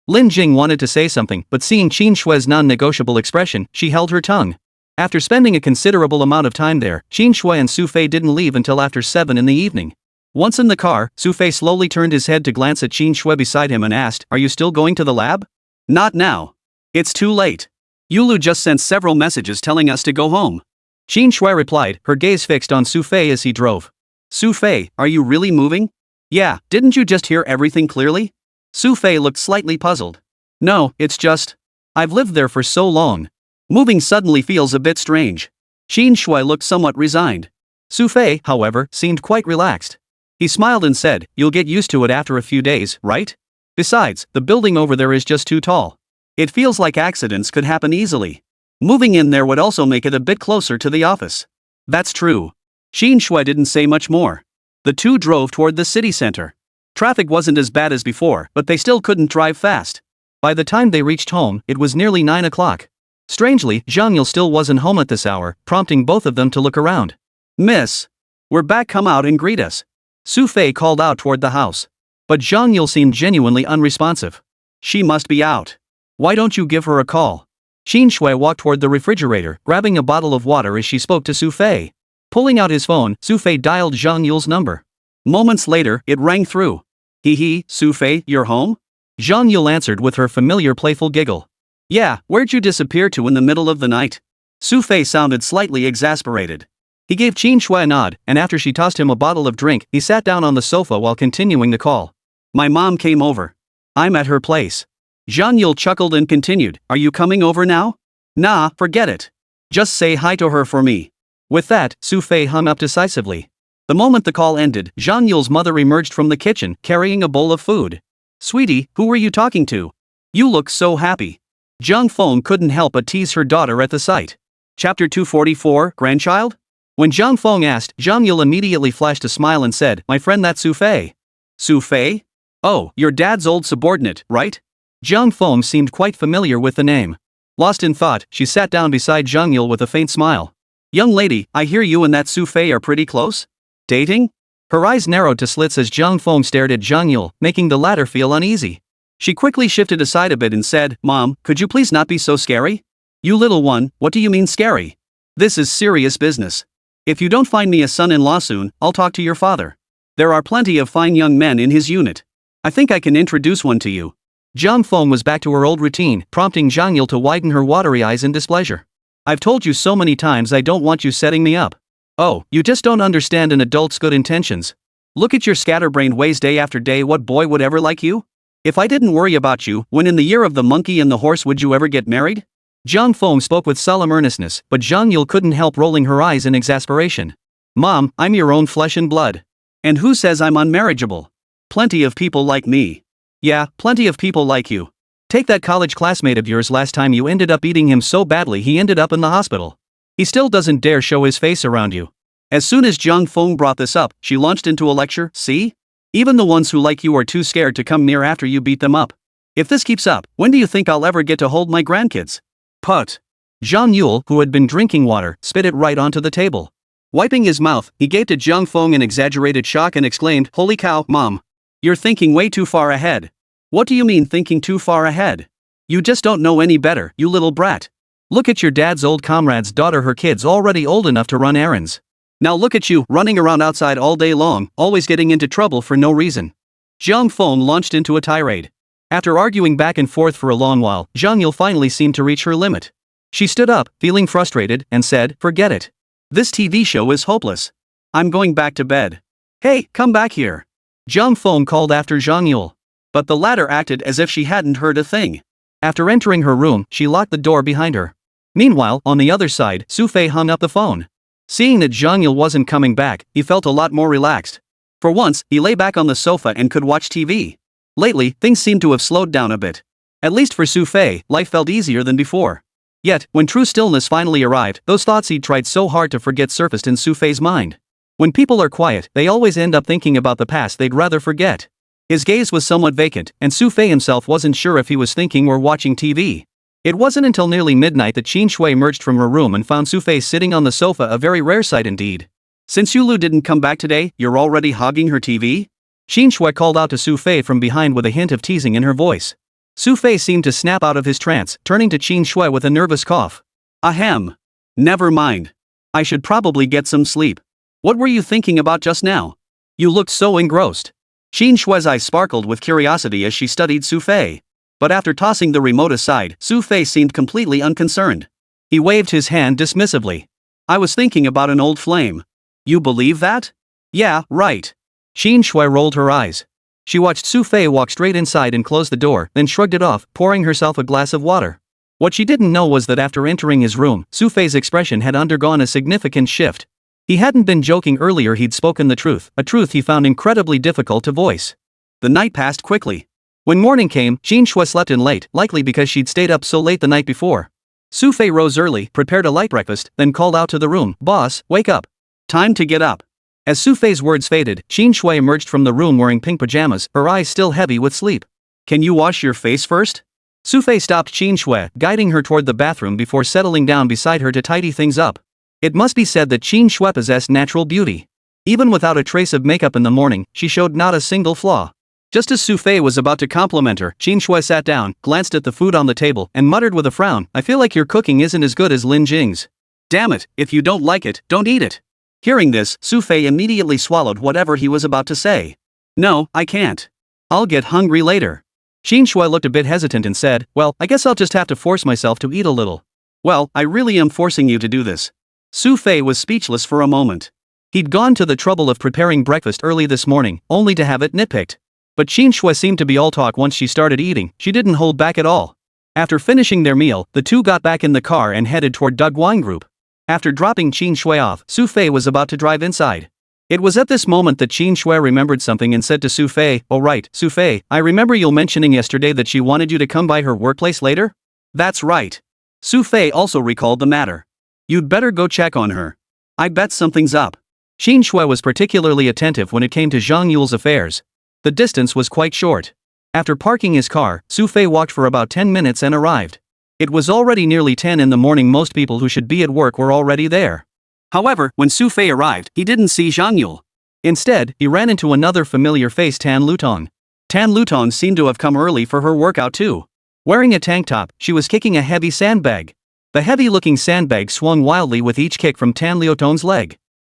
Lin Jing wanted to say something, but seeing Qin Shui's non-negotiable expression, she held her tongue. After spending a considerable amount of time there, Qin Shui and Xu Fei didn't leave until after 7 in the evening. Once in the car, Xu Fei slowly turned his head to glance at Qin Shui beside him and asked, "Are you still going to the lab?" "Not now. It's too late. Yulu just sent several messages telling us to go home." Qin Shui replied, her gaze fixed on Xu Fei as he drove. "Xu Fei, are you really moving?" "Yeah, didn't you just hear everything clearly?" Xu Fei looked slightly puzzled. "No, it's just, I've lived there for so long. Moving suddenly feels a bit strange." Qin Shui looked somewhat resigned. Xu Fei, however, seemed quite relaxed. He smiled and said, "You'll get used to it after a few days, right? Besides, the building over there is just too tall. It feels like accidents could happen easily. Moving in there would also make it a bit closer to the office." "That's true." Qin Shui didn't say much more. The two drove toward the city center. Traffic wasn't as bad as before, but they still couldn't drive fast. By the time they reached home, it was nearly 9 o'clock. Strangely, Zhang Yule still wasn't home at this hour, prompting both of them to look around. "Miss, we're back, come out and greet us." Xu Fei called out toward the house. But Zhang Yule seemed genuinely unresponsive. "She must be out. Why don't you give her a call?" Qin Shui walked toward the refrigerator, grabbing a bottle of water as she spoke to Xu Fei. Pulling out his phone, Xu Fei dialed Zhang Yule's number. Moments later, it rang through. "Hee hee, Xu Fei, you're home?" Zhang Yule answered with her familiar playful giggle. Yeah, where'd you disappear to in the middle of the night? Xu Fei sounded slightly exasperated. He gave Qin Shui a nod, and after she tossed him a bottle of drink, he sat down on the sofa while continuing the call. My mom came over. I'm at her place. Zhang Yule chuckled and continued, are you coming over now? Nah, forget it. Just say hi to her for me. With that, Xu Fei hung up decisively. The moment the call ended, Zhang Yule's mother emerged from the kitchen, carrying a bowl of food. Sweetie, who were you talking to? You look so happy. Zhang Feng couldn't help but tease her daughter at the sight. Chapter 244, Grandchild? When Zhang Feng asked, Zhang Yule immediately flashed a smile and said, my friend, that's Xu Fei. Xu Fei? Oh, your dad's old subordinate, right? Zhang Feng seemed quite familiar with the name. Lost in thought, she sat down beside Zhang Yule with a faint smile. Young lady, I hear you and that Xu Fei are pretty close? Dating? Her eyes narrowed to slits as Zhang Feng stared at Zhang Yule, making the latter feel uneasy. She quickly shifted aside a bit and said, Mom, could you please not be so scary? You little one, what do you mean scary? This is serious business. If you don't find me a son-in-law soon, I'll talk to your father. There are plenty of fine young men in his unit. I think I can introduce one to you. Zhang Feng was back to her old routine, prompting Zhang Yule to widen her watery eyes in displeasure. I've told you so many times I don't want you setting me up. Oh, you just don't understand an adult's good intentions. Look at your scatterbrained ways day after day. What boy would ever like you? If I didn't worry about you, when in the year of the monkey and the horse would you ever get married? Zhang Feng spoke with solemn earnestness, but Zhang Yule couldn't help rolling her eyes in exasperation. Mom, I'm your own flesh and blood. And who says I'm unmarriageable? Plenty of people like me. Yeah, plenty of people like you. Take that college classmate of yours. Last time you ended up eating him so badly he ended up in the hospital. He still doesn't dare show his face around you. As soon as Zhang Feng brought this up, she launched into a lecture. See? Even the ones who like you are too scared to come near after you beat them up. If this keeps up, when do you think I'll ever get to hold my grandkids? Put. Zhang Yule, who had been drinking water, spit it right onto the table. Wiping his mouth, he gave to Zhang Feng in exaggerated shock and exclaimed, Holy cow, Mom. You're thinking way too far ahead. What do you mean thinking too far ahead? You just don't know any better, you little brat. Look at your dad's old comrade's daughter, her kid's already old enough to run errands. Now look at you, running around outside all day long, always getting into trouble for no reason. Zhang Feng launched into a tirade. After arguing back and forth for a long while, Zhang Yule finally seemed to reach her limit. She stood up, feeling frustrated, and said, forget it. This TV show is hopeless. I'm going back to bed. Hey, come back here. Zhang Feng called after Zhang Yule. But the latter acted as if she hadn't heard a thing. After entering her room, she locked the door behind her. Meanwhile, on the other side, Xu Fei hung up the phone. Seeing that Zhang Yule wasn't coming back, he felt a lot more relaxed. For once, he lay back on the sofa and could watch TV. Lately, things seemed to have slowed down a bit. At least for Xu Fei, life felt easier than before. Yet, when true stillness finally arrived, those thoughts he'd tried so hard to forget surfaced in Xu Fei's mind. When people are quiet, they always end up thinking about the past they'd rather forget. His gaze was somewhat vacant, and Xu Fei himself wasn't sure if he was thinking or watching TV. It wasn't until nearly midnight that Qin Shui emerged from her room and found Xu Fei sitting on the sofa, a very rare sight indeed. Since Yulu didn't come back today, you're already hogging her TV? Qin Shui called out to Xu Fei from behind with a hint of teasing in her voice. Xu Fei seemed to snap out of his trance, turning to Qin Shui with a nervous cough. Ahem. Never mind. I should probably get some sleep. What were you thinking about just now? You looked so engrossed. Qin Shui's eyes sparkled with curiosity as she studied Xu Fei. But after tossing the remote aside, Xu Fei seemed completely unconcerned. He waved his hand dismissively. I was thinking about an old flame. You believe that? Yeah, right. Qin Shui rolled her eyes. She watched Xu Fei walk straight inside and close the door, then shrugged it off, pouring herself a glass of water. What she didn't know was that after entering his room, Xu Fei's expression had undergone a significant shift. He hadn't been joking earlier, he'd spoken the truth, a truth he found incredibly difficult to voice. The night passed quickly. When morning came, Qin Shui slept in late, likely because she'd stayed up so late the night before. Xu Fei rose early, prepared a light breakfast, then called out to the room, Boss, wake up. Time to get up. As Xu Fei's words faded, Qin Shui emerged from the room wearing pink pajamas, her eyes still heavy with sleep. Can you wash your face first? Xu Fei stopped Qin Shui, guiding her toward the bathroom before settling down beside her to tidy things up. It must be said that Qin Shui possessed natural beauty. Even without a trace of makeup in the morning, she showed not a single flaw. Just as Xu Fei was about to compliment her, Qin Shui sat down, glanced at the food on the table, and muttered with a frown, I feel like your cooking isn't as good as Lin Jing's. Damn it, if you don't like it, don't eat it. Hearing this, Xu Fei immediately swallowed whatever he was about to say. No, I can't. I'll get hungry later. Xin Shui looked a bit hesitant and said, well, I guess I'll just have to force myself to eat a little. Well, I really am forcing you to do this. Xu Fei was speechless for a moment. He'd gone to the trouble of preparing breakfast early this morning, only to have it nitpicked. But Xin Shui seemed to be all talk once she started eating. She didn't hold back at all. After finishing their meal, the two got back in the car and headed toward Dug Wine Group. After dropping Xin Shui off, Xu Fei was about to drive inside. It was at this moment that Xin Shui remembered something and said to Xu Fei, oh right, Xu Fei, I remember you mentioning yesterday that she wanted you to come by her workplace later? That's right. Xu Fei also recalled the matter. You'd better go check on her. I bet something's up. Xin Shui was particularly attentive when it came to Zhang Yule's affairs. The distance was quite short. After parking his car, Xu Fei walked for about 10 minutes and arrived. It was already nearly 10 in the morning. Most people who should be at work were already there. However, when Xu Fei arrived, he didn't see Zhang Yule. Instead, he ran into another familiar face, Tan Lutong. Tan Lutong seemed to have come early for her workout too. Wearing a tank top, she was kicking a heavy sandbag. The heavy-looking sandbag swung wildly with each kick from Tan Lutong's leg.